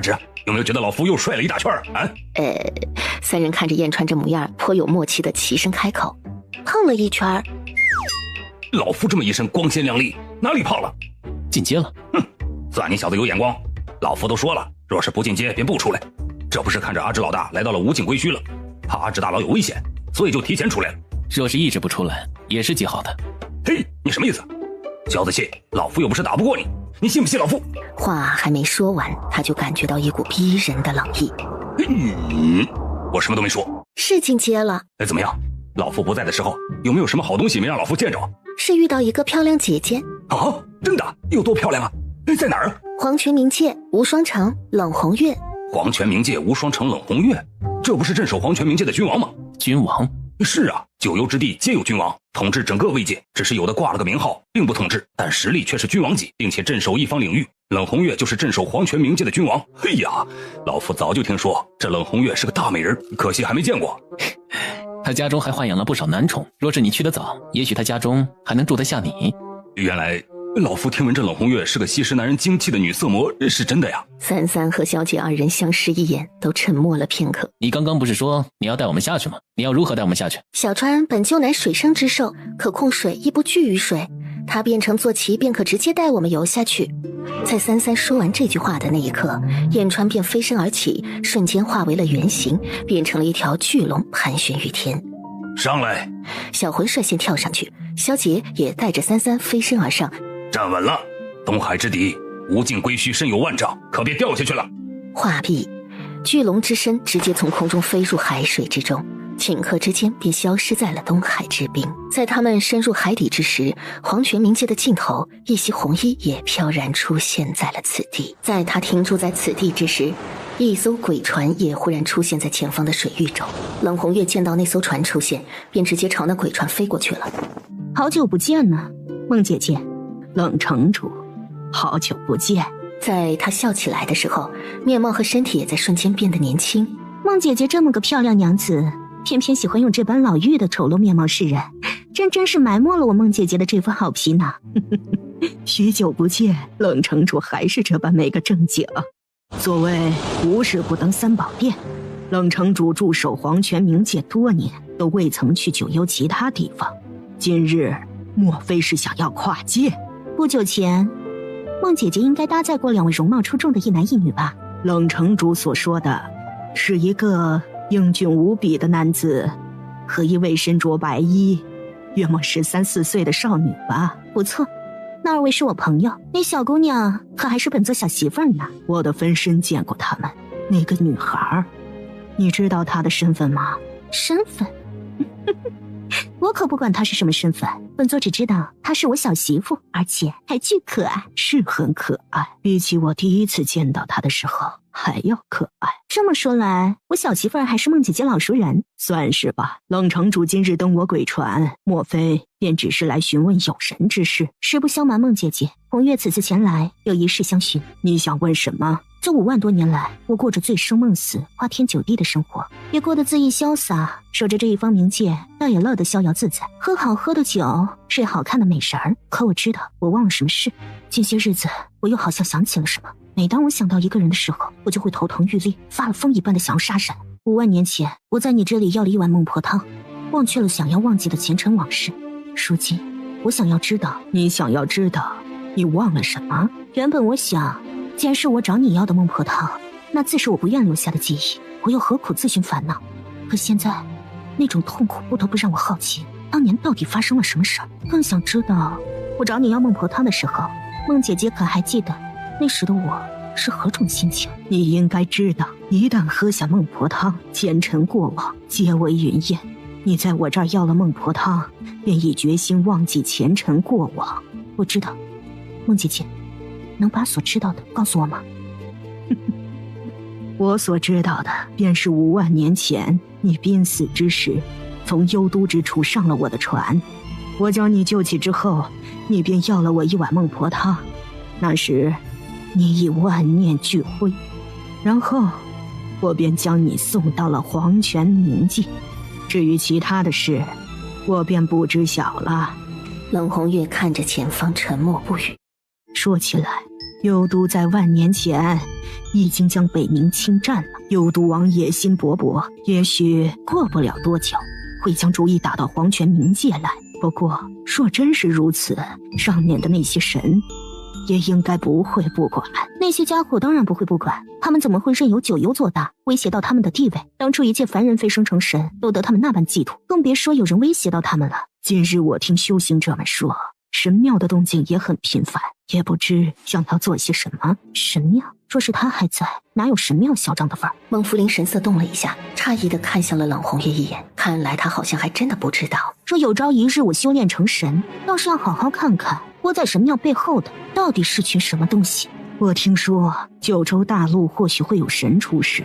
有没有觉得老夫又帅了一大圈啊？三人看着燕川这模样，颇有默契的齐声开口：胖了一圈。老夫这么一身光鲜亮丽，哪里胖了？进阶了。算你小子有眼光。老夫都说了，若是不进阶，便不出来。这不是看着阿芝老大来到了无尽归墟了，怕阿芝大佬有危险，所以就提前出来了。若是一直不出来，也是极好的。嘿，你什么意思？小子气，老夫又不是打不过你，你信不信老夫？话还没说完，他就感觉到一股逼人的冷意。我什么都没说。是进阶了。怎么样？老夫不在的时候，有没有什么好东西没让老夫见着？是遇到一个漂亮姐姐。啊，真的？有多漂亮啊？在哪儿？黄泉冥界无双城冷红月。黄泉冥界无双城冷红月，这不是镇守黄泉冥界的君王吗？君王？是啊，9幽之地皆有君王，统治整个卫界，只是有的挂了个名号，并不统治，但实力却是君王级，并且镇守一方领域。冷红月就是镇守黄泉冥界的君王。哎呀，老夫早就听说这冷红月是个大美人，可惜还没见过。他家中还豢养了不少男宠，若是你去得早，也许他家中还能住得下你。原来老夫听闻这冷红月是个吸食男人精气的女色魔，是真的呀？三三和小姐二人相视一眼，都沉默了片刻。你刚刚不是说你要带我们下去吗？你要如何带我们下去？小川本就乃水生之兽，可控水亦不惧于水，他变成坐骑便可直接带我们游下去。在三三说完这句话的那一刻，燕川便飞身而起，瞬间化为了原形，变成了一条巨龙，盘旋于天。上来！小魂率先跳上去，小姐也带着三三飞身而上。站稳了！东海之底，无尽归墟深有万丈，可别掉下去了。话毕，巨龙之身直接从空中飞入海水之中，顷刻之间便消失在了东海之滨。在他们深入海底之时，黄泉冥界的尽头，一袭红衣也飘然出现在了此地。在他停驻在此地之时，一艘鬼船也忽然出现在前方的水域中。冷红月见到那艘船出现，便直接朝那鬼船飞过去了。好久不见呢，孟姐姐，冷城主，好久不见。在他笑起来的时候，面貌和身体也在瞬间变得年轻。孟姐姐这么个漂亮娘子，偏偏喜欢用这般老妪的丑陋面貌示人，真是埋没了我孟姐姐的这副好皮呢。许久不见，冷城主还是这般没个正经。所谓无事不登三宝殿，冷城主驻守黄泉冥界多年，都未曾去九幽其他地方。今日莫非是想要跨界？不久前，孟姐姐应该搭载过2位容貌出众的一男一女吧？冷城主所说的，是一个英俊无比的男子，和一位身着白衣、约莫13、14岁的少女吧？不错，那2位是我朋友，那小姑娘可还是本座小媳妇儿呢。我的分身见过他们，那个女孩，你知道她的身份吗？身份？我可不管她是什么身份，本座只知道她是我小媳妇，而且还巨可爱。是很可爱，比起我第一次见到她的时候还要可爱。这么说来，我小媳妇儿还是孟姐姐老熟人，算是吧。冷城主今日登我鬼船，莫非便只是来询问有人之事？实不相瞒，孟姐姐，红月此次前来有一事相询。你想问什么？这5万多年来，我过着醉生梦死、花天酒地的生活，也过得恣意潇洒，守着这一方冥界，倒也乐得逍遥自在，喝好喝的酒，睡好看的美神儿。可我知道，我忘了什么事。近些日子，我又好像想起了什么。每当我想到一个人的时候，我就会头疼欲裂，发了疯一般的想要杀人。5万年前，我在你这里要了1碗孟婆汤，忘却了想要忘记的前尘往事。如今，我想要知道，你想要知道，你忘了什么？原本我想，既然是我找你要的孟婆汤，那自是我不愿留下的记忆，我又何苦自寻烦恼？可现在，那种痛苦不得不让我好奇，当年到底发生了什么事儿？更想知道，我找你要孟婆汤的时候，孟姐姐可还记得那时的我是何种心情？你应该知道，一旦喝下孟婆汤，前尘过往皆为云烟。你在我这儿要了孟婆汤，便已决心忘记前尘过往。我知道，孟姐姐，能把所知道的告诉我吗？我所知道的，便是5万年前你濒死之时，从幽都之处上了我的船。我将你救起之后，你便要了我1碗孟婆汤。那时，你已万念俱灰，然后我便将你送到了黄泉冥界。至于其他的事，我便不知晓了。冷红月看着前方，沉默不语。说起来，幽都在万年前已经将北冥侵占了。幽都王野心勃勃，也许过不了多久会将主意打到黄泉冥界来。不过，若真是如此，上面的那些神也应该不会不管。那些家伙当然不会不管，他们怎么会任由九幽做大，威胁到他们的地位？当初一介凡人飞升成神，都得他们那般嫉妒，更别说有人威胁到他们了。今日我听修行者们说，神庙的动静也很频繁，也不知想要做些什么。神庙若是他还在，哪有神庙嚣张的份儿？孟福林神色动了一下，诧异地看向了冷红月一眼，看来他好像还真的不知道。若有朝一日我修炼成神，倒是要好好看看窝在神庙背后的到底是群什么东西。我听说九州大陆或许会有神出世，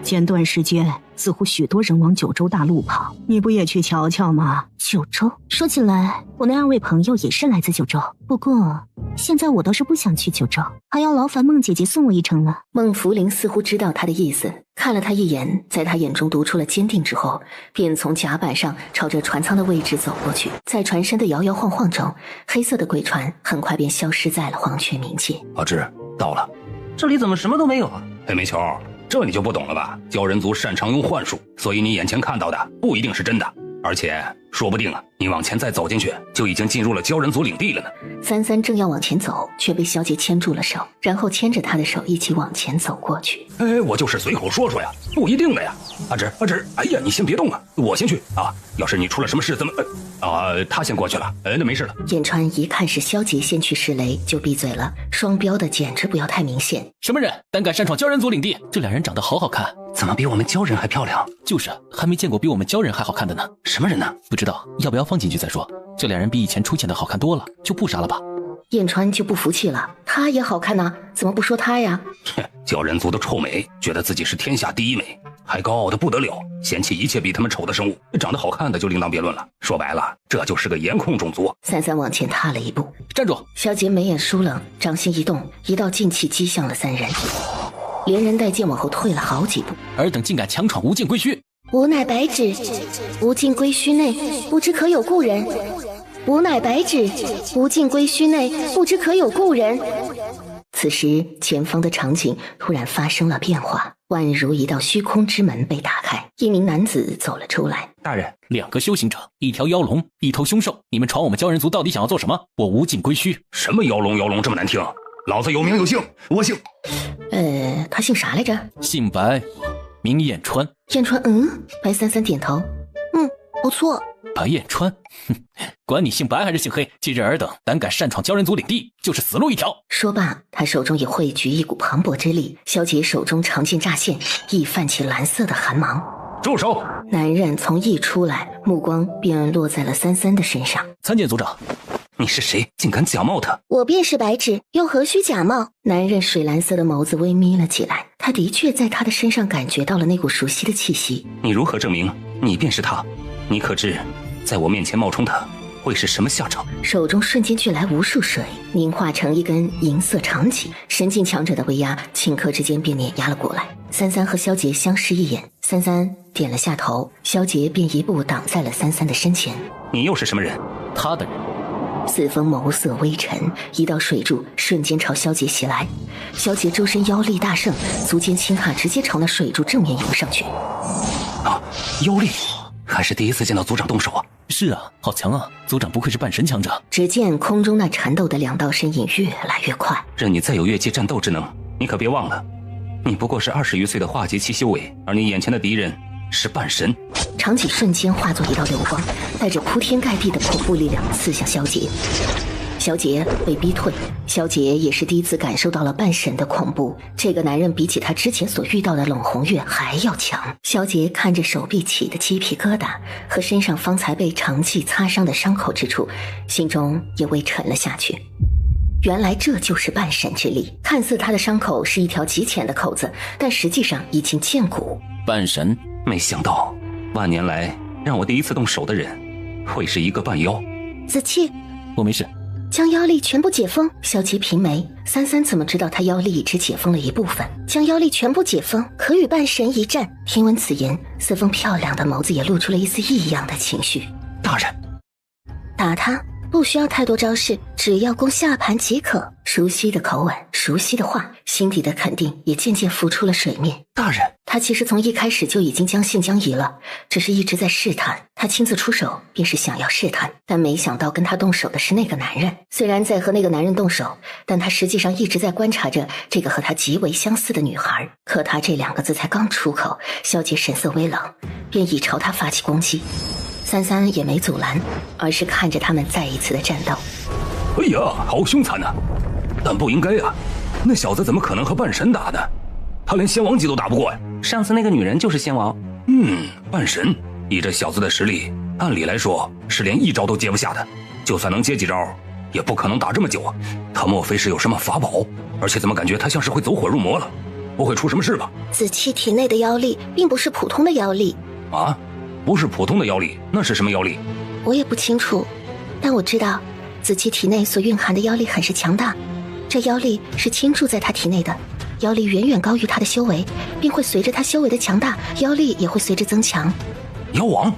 前段时间似乎许多人往九州大陆跑，你不也去瞧瞧吗？九州，说起来，我那2位朋友也是来自九州，不过现在我倒是不想去九州，还要劳烦孟姐姐送我一程了。孟福林似乎知道他的意思，看了他一眼，在他眼中读出了坚定之后，便从甲板上朝着船舱的位置走过去。在船身的摇摇晃晃中，黑色的鬼船很快便消失在了黄泉冥界。阿芝，到了。这里怎么什么都没有啊？黑煤球，这你就不懂了吧？鲛人族擅长用幻术，所以你眼前看到的不一定是真的，而且说不定你往前再走进去，就已经进入了鲛人族领地了呢。33正要往前走，却被萧杰牵住了手，然后牵着他的手一起往前走过去。我就是随口说说呀，不一定的呀。阿芝，哎呀，你先别动啊，我先去啊。要是你出了什么事，怎么……他先过去了，那没事了。燕川一看是萧杰先去施雷，就闭嘴了。双标的简直不要太明显。什么人胆敢擅闯鲛人族领地？这两人长得好好看，怎么比我们鲛人还漂亮？就是还没见过比我们鲛人还好看的呢。什么人呢？不知道，要不要放进去再说？这两人比以前出现的好看多了，就不杀了吧。燕川就不服气了，他也好看呐，怎么不说他呀？鲛人族的臭美，觉得自己是天下第一美，还高傲的不得了，嫌弃一切比他们丑的生物，长得好看的就另当别论了。说白了，这就是个颜控种族。三三往前踏了一步，站住！萧杰眉眼疏冷，掌心一动，一道劲气击向了三人，连人带剑往后退了好几步。尔等竟敢强闯无尽归墟！吾乃白纸，无尽归墟内，不知可有故人。吾乃白纸，无尽归墟内，不知可有故人。此时前方的场景突然发生了变化，宛如一道虚空之门被打开，一名男子走了出来。大人，2个修行者，一条妖龙，一头凶兽，你们闯我们鲛人族到底想要做什么？我无尽归墟。什么妖龙这么难听？老子有名有姓，我姓……他姓啥来着？姓白，名燕川。燕川，白三三点头，不错。白燕川，哼，管你姓白还是姓黑，今日尔等胆敢擅闯鲛人族领地，就是死路一条。说罢，他手中也汇聚一股磅礴之力，萧杰手中长剑乍现，亦泛起蓝色的寒芒。住手！男人从翼出来，目光便落在了三三的身上。参见族长。你是谁？竟敢假冒他？我便是白纸，又何须假冒？男人水蓝色的眸子微眯了起来，他的确在他的身上感觉到了那股熟悉的气息。你如何证明你便是他？你可知在我面前冒充他会是什么下场？手中瞬间聚来无数水，凝化成一根银色长戟，神境强者的威压顷刻之间便碾压了过来。三三和萧杰相视一眼，三三点了下头，萧杰便一步挡在了三三的身前。你又是什么人？他的人。四风眸色微沉，一道水柱瞬间朝萧杰袭来。萧杰周身妖力大盛，足尖轻踏，直接朝那水柱正面迎上去。妖力，还是第一次见到族长动手啊！是啊，好强啊！族长不愧是半神强者。只见空中那缠斗的2道身影越来越快。任你再有越级战斗之能，你可别忘了，你不过是20余岁的化阶期修为，而你眼前的敌人是半神。长戟瞬间化作一道流光，带着铺天盖地的恐怖力量刺向萧杰。萧杰被逼退，萧杰也是第一次感受到了半神的恐怖。这个男人比起他之前所遇到的冷红月还要强。萧杰看着手臂起的鸡皮疙瘩和身上方才被长戟擦伤的伤口之处，心中也微沉了下去。原来这就是半神之力，看似他的伤口是一条极浅的口子，但实际上已经见骨。半神，没想到万年来让我第一次动手的人会是一个半妖。子期，我没事。将妖力全部解封。萧杰平眉，三三怎么知道他妖力只解封了一部分？将妖力全部解封，可与半神一战。听闻此言，四风漂亮的眸子也露出了一丝异样的情绪。大人，打他不需要太多招式，只要攻下盘即可。熟悉的口吻，熟悉的话，心底的肯定也渐渐浮出了水面。大人，他其实从一开始就已经将信将疑了，只是一直在试探。他亲自出手便是想要试探，但没想到跟他动手的是那个男人。虽然在和那个男人动手，但他实际上一直在观察着这个和他极为相似的女孩。可他这2个字才刚出口，萧杰神色微冷，便已朝他发起攻击。三三也没阻拦，而是看着他们再一次的战斗。哎呀，好凶残呐！但不应该啊，那小子怎么可能和半神打呢？他连仙王级都打不过呀！上次那个女人就是仙王。半神，以这小子的实力，按理来说是连1招都接不下的。就算能接几招，也不可能打这么久啊！他莫非是有什么法宝？而且怎么感觉他像是会走火入魔了？不会出什么事吧？子期体内的妖力并不是普通的妖力啊，不是普通的妖力，那是什么妖力？我也不清楚，但我知道子期体内所蕴含的妖力很是强大。这妖力是倾注在他体内的，妖力远远高于他的修为，并会随着他修为的强大，妖力也会随之增强。妖王，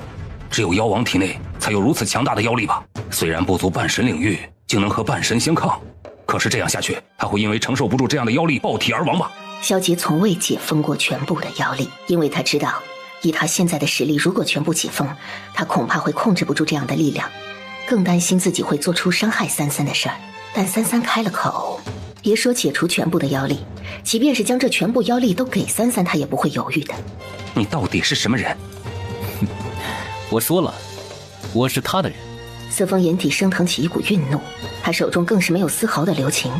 只有妖王体内才有如此强大的妖力吧？虽然不足半神领域，竟能和半神相抗，可是这样下去，他会因为承受不住这样的妖力爆体而亡吧？萧杰从未解封过全部的妖力，因为他知道，以他现在的实力，如果全部解封，他恐怕会控制不住这样的力量，更担心自己会做出伤害三三的事儿。但三三开了口，别说解除全部的妖力，即便是将这全部妖力都给三三，他也不会犹豫的。你到底是什么人？我说了，我是他的人。四风眼底升腾起一股愠怒，他手中更是没有丝毫的留情。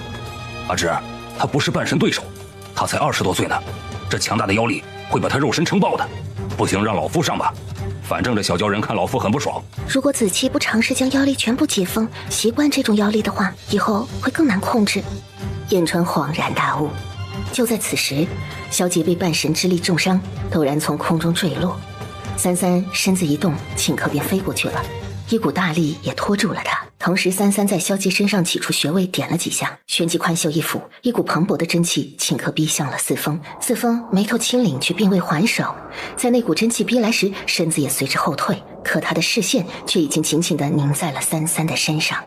阿芷，他不是半神对手，他才20多岁呢，这强大的妖力会把他肉身撑爆的。不行，让老夫上吧，反正这小鲛人看老夫很不爽。如果子期不尝试将妖力全部解封，习惯这种妖力的话，以后会更难控制。燕川恍然大悟。就在此时，萧杰被半神之力重伤，陡然从空中坠落。三三身子一动，顷刻便飞过去了，一股大力也拖住了他。同时，三三在萧杰身上起出穴位，点了几下，旋即宽袖一抚，一股磅礴的真气顷刻逼向了四风。四风眉头轻拧，却并未还手。在那股真气逼来时，身子也随之后退，可他的视线却已经紧紧地凝在了三三的身上。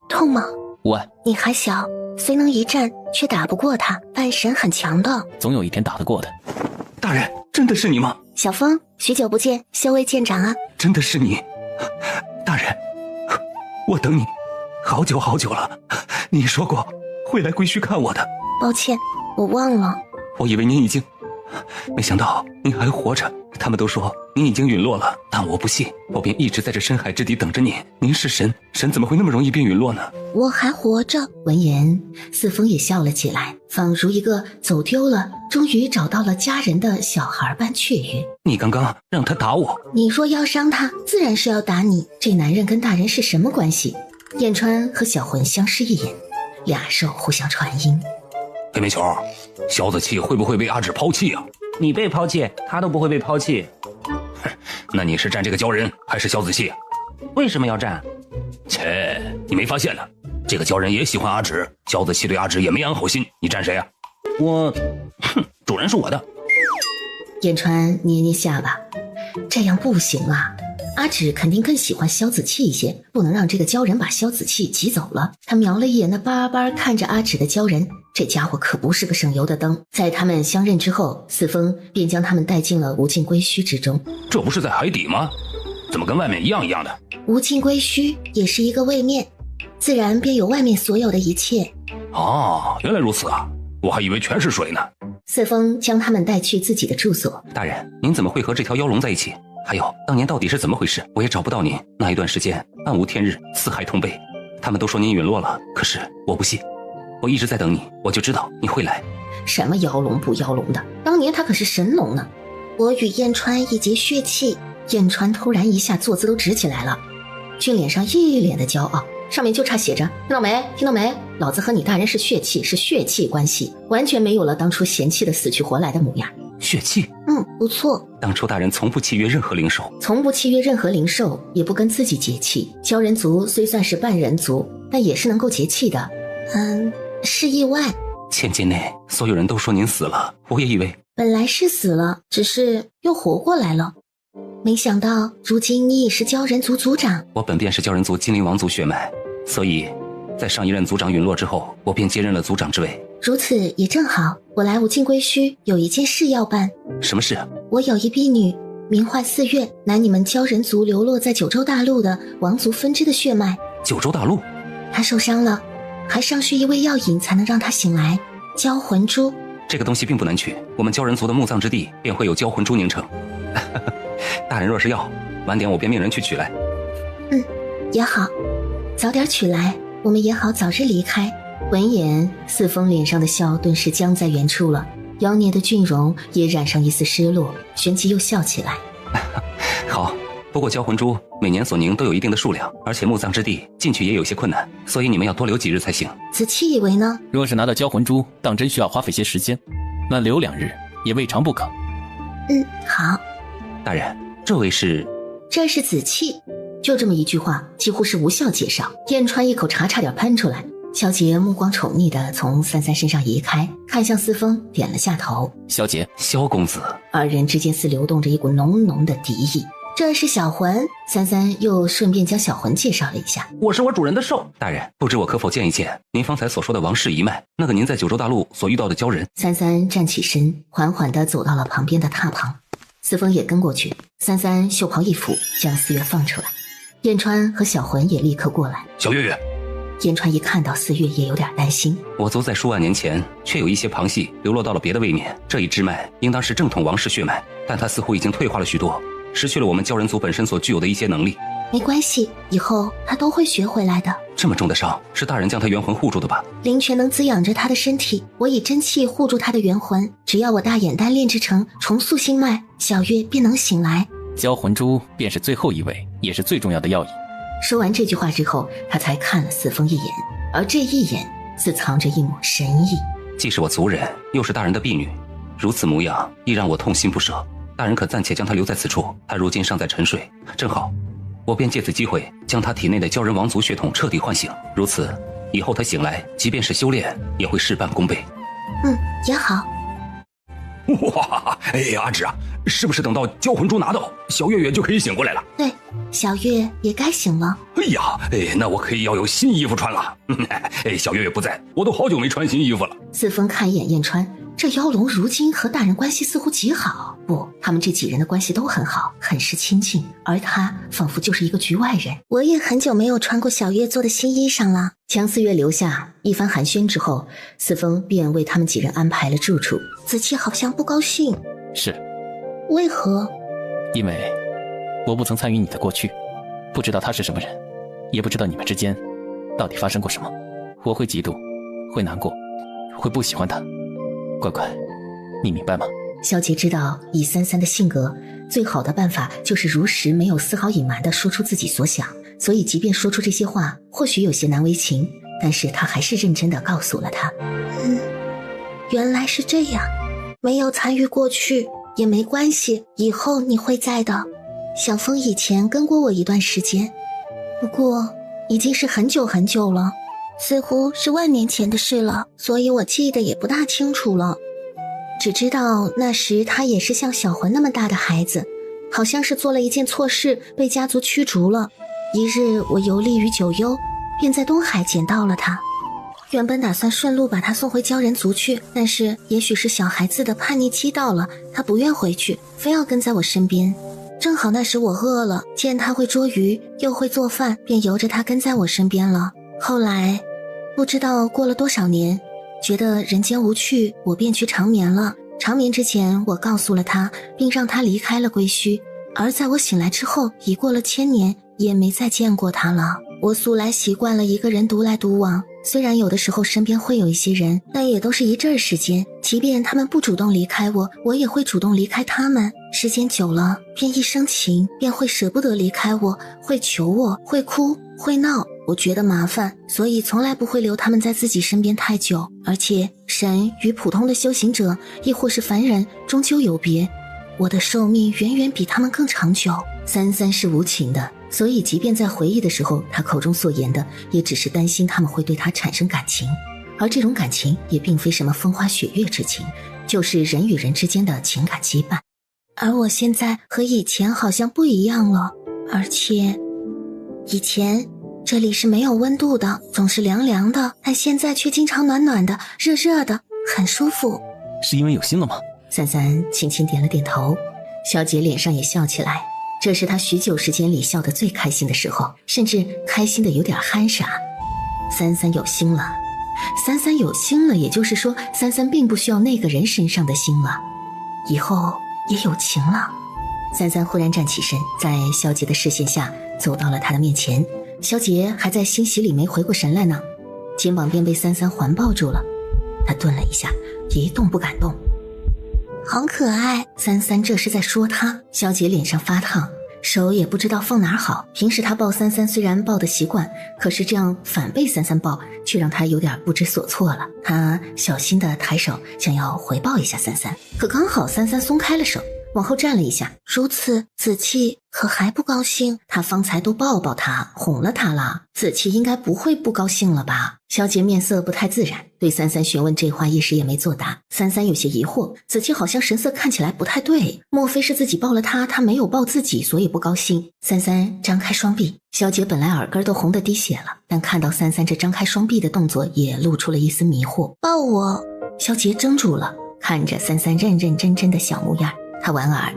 痛吗？无碍。你还小，虽能一战，却打不过他。半神很强的，总有一天打得过的。大人，真的是你吗？小风，许久不见，修为见长啊！真的是你，大人，我等你好久好久了。你说过会来归墟看我的。抱歉，我忘了。我以为您已经，没想到您还活着。他们都说您已经陨落了，但我不信，我便一直在这深海之底等着您。您是神，神怎么会那么容易便陨落呢？我还活着。闻言，四风也笑了起来，仿如一个走丢了终于找到了家人的小孩般雀跃。你刚刚让他打我，你若要伤他，自然是要打你。这男人跟大人是什么关系？燕川和小魂相视一眼，俩兽互相传音。黑煤球，萧子气会不会被阿芷抛弃啊？你被抛弃，他都不会被抛弃。那你是站这个鲛人还是萧子气？为什么要站？切，你没发现呢？这个鲛人也喜欢阿芷，萧子气对阿芷也没安好心，你站谁啊？主人是我的。燕川捏捏下巴，这样不行啊。阿芷肯定更喜欢萧子气一些，不能让这个鲛人把萧子气挤走了。他瞄了一眼那巴巴看着阿芷的鲛人，这家伙可不是个省油的灯。在他们相认之后，四风便将他们带进了无尽归墟之中。这不是在海底吗？怎么跟外面一样的？无尽归墟也是一个位面，自然便有外面所有的一切。哦，原来如此啊，我还以为全是水呢。四风将他们带去自己的住所。大人，您怎么会和这条妖龙在一起？还有，当年到底是怎么回事？我也找不到您。那一段时间，暗无天日，四海同悲。他们都说您陨落了，可是我不信，我一直在等你，我就知道你会来。什么妖龙不妖龙的，当年他可是神龙呢。我与燕川一结血气。燕川突然一下坐姿都直起来了，俊脸上一脸的骄傲，上面就差写着听到没？听到没？老子和你大人是血气，是血气关系，完全没有了当初嫌弃的死去活来的模样。血气？不错。当初大人从不契约任何灵兽，从不契约任何灵兽，也不跟自己结气。鲛人族虽算是半人族，但也是能够结气的。是意外。千金内所有人都说您死了，我也以为本来是死了，只是又活过来了。没想到如今你已是鲛人族族长。我本便是鲛人族精灵王族血脉，所以在上一任族长陨落之后，我便接任了族长之位。如此也正好，我来无尽归墟有一件事要办。什么事？我有一婢女，名唤四月，乃你们鲛人族流落在九州大陆的王族分支的血脉。九州大陆？她受伤了，还尚需一味药引才能让她醒来。鲛魂珠。这个东西并不难取，我们鲛人族的墓葬之地便会有鲛魂珠凝成。大人若是要，晚点我便命人去取来。也好，早点取来，我们也好早日离开。闻言，四风脸上的笑顿时僵在原处了，妖孽的俊容也染上一丝失落，旋即又笑起来。好，不过鲛魂珠每年所凝都有一定的数量，而且墓葬之地进去也有些困难，所以你们要多留几日才行。子期以为呢？若是拿到鲛魂珠，当真需要花费些时间，那留2日也未尝不可。好。大人，这位是？这是子气。就这么一句话，几乎是无效介绍。燕川一口茶差点喷出来。萧杰目光宠溺地从三三身上移开，看向四风，点了下头。萧杰，萧公子。二人之间似流动着一股浓浓的敌意。这是小魂。三三又顺便将小魂介绍了一下。我是我主人的兽。大人，不知我可否见一见您方才所说的王氏一脉，那个您在九州大陆所遇到的鲛人？三三站起身，缓缓地走到了旁边的榻旁。四风也跟过去，三三袖袍一抚，将四月放出来。燕川和小魂也立刻过来。小月月。燕川一看到四月也有点担心。我族在数万年前却有一些旁系流落到了别的位面，这一支脉应当是正统王氏血脉，但它似乎已经退化了许多，失去了我们鲛人族本身所具有的一些能力。没关系，以后他都会学回来的。这么重的伤，是大人将他元魂护住的吧？灵泉能滋养着他的身体，我以真气护住他的元魂。只要我大眼丹炼制成重塑心脉，小月便能醒来。交魂珠便是最后一位，也是最重要的要义。说完这句话之后，他才看了四风一眼，而这一眼自藏着一抹神意。既是我族人，又是大人的婢女，如此模样，亦让我痛心不舍。大人可暂且将她留在此处，她如今尚在沉睡，正好，我便借此机会将她体内的鲛人王族血统彻底唤醒。如此，以后她醒来，即便是修炼，也会事半功倍。也好。哇，哎呀，阿芷啊，是不是等到交魂珠拿到，小月月就可以醒过来了？对，小月也该醒了。哎呀，那我可以要有新衣服穿了。小月月不在，我都好久没穿新衣服了。四风看一眼燕川，这妖龙如今和大人关系似乎极好，不，他们这几人的关系都很好，很是亲近，而他仿佛就是一个局外人。我也很久没有穿过小月做的新衣裳了。强四月留下一番寒暄之后，四风便为他们几人安排了住处。子期好像不高兴。是，为何？因为我不曾参与你的过去，不知道他是什么人，也不知道你们之间到底发生过什么。我会嫉妒，会难过，会不喜欢他。乖乖，你明白吗？萧杰知道以三三的性格，最好的办法就是如实没有丝毫隐瞒地说出自己所想，所以即便说出这些话或许有些难为情，但是他还是认真地告诉了他。原来是这样，没有参与过去也没关系，以后你会在的。小风以前跟过我一段时间，不过已经是很久很久了，似乎是万年前的事了，所以我记得也不大清楚了。只知道那时他也是像小魂那么大的孩子，好像是做了一件错事被家族驱逐了。一日我游历于九幽，便在东海捡到了他。原本打算顺路把他送回鲛人族去，但是也许是小孩子的叛逆期到了，他不愿回去，非要跟在我身边。正好那时我饿了，见他会捉鱼又会做饭，便由着他跟在我身边了。后来不知道过了多少年，觉得人间无趣，我便去长眠了。长眠之前我告诉了他，并让他离开了归墟，而在我醒来之后，已过了1000年，也没再见过他了。我素来习惯了一个人独来独往，虽然有的时候身边会有一些人，但也都是一阵时间，即便他们不主动离开我，我也会主动离开他们。时间久了，便一生情，便会舍不得离开我，会求我，会哭，会闹，我觉得麻烦，所以从来不会留他们在自己身边太久。而且神与普通的修行者，亦或是凡人，终究有别，我的寿命远远比他们更长久。三三是无情的，所以即便在回忆的时候，他口中所言的也只是担心他们会对他产生感情，而这种感情也并非什么风花雪月之情，就是人与人之间的情感羁绊。而我现在和以前好像不一样了，而且以前这里是没有温度的，总是凉凉的，但现在却经常暖暖的，热热的，很舒服。是因为有心了吗？三三轻轻点了点头，萧杰脸上也笑起来，这是他许久时间里笑得最开心的时候，甚至开心的有点憨傻。三三有心了，三三有心了，也就是说三三并不需要那个人身上的心了，以后也有情了。三三忽然站起身，在萧杰的视线下走到了他的面前。萧杰还在欣喜里没回过神来呢，肩膀便被三三环抱住了。他顿了一下，一动不敢动。好可爱。三三这是在说他。萧杰脸上发烫，手也不知道放哪儿好。平时他抱三三虽然抱的习惯，可是这样反被三三抱，却让他有点不知所措了。他小心地抬手想要回抱一下三三，可刚好三三松开了手，往后站了一下。如此，子期可还不高兴？他方才都抱抱他，哄了他了，子期应该不会不高兴了吧？萧杰面色不太自然，对三三询问这话一时也没作答。三三有些疑惑，子期好像神色看起来不太对，莫非是自己抱了他，他没有抱自己，所以不高兴？三三张开双臂，萧杰本来耳根都红得滴血了，但看到三三这张开双臂的动作，也露出了一丝迷惑。抱我。萧杰怔住了，看着三三认认真真的小模样，他莞尔，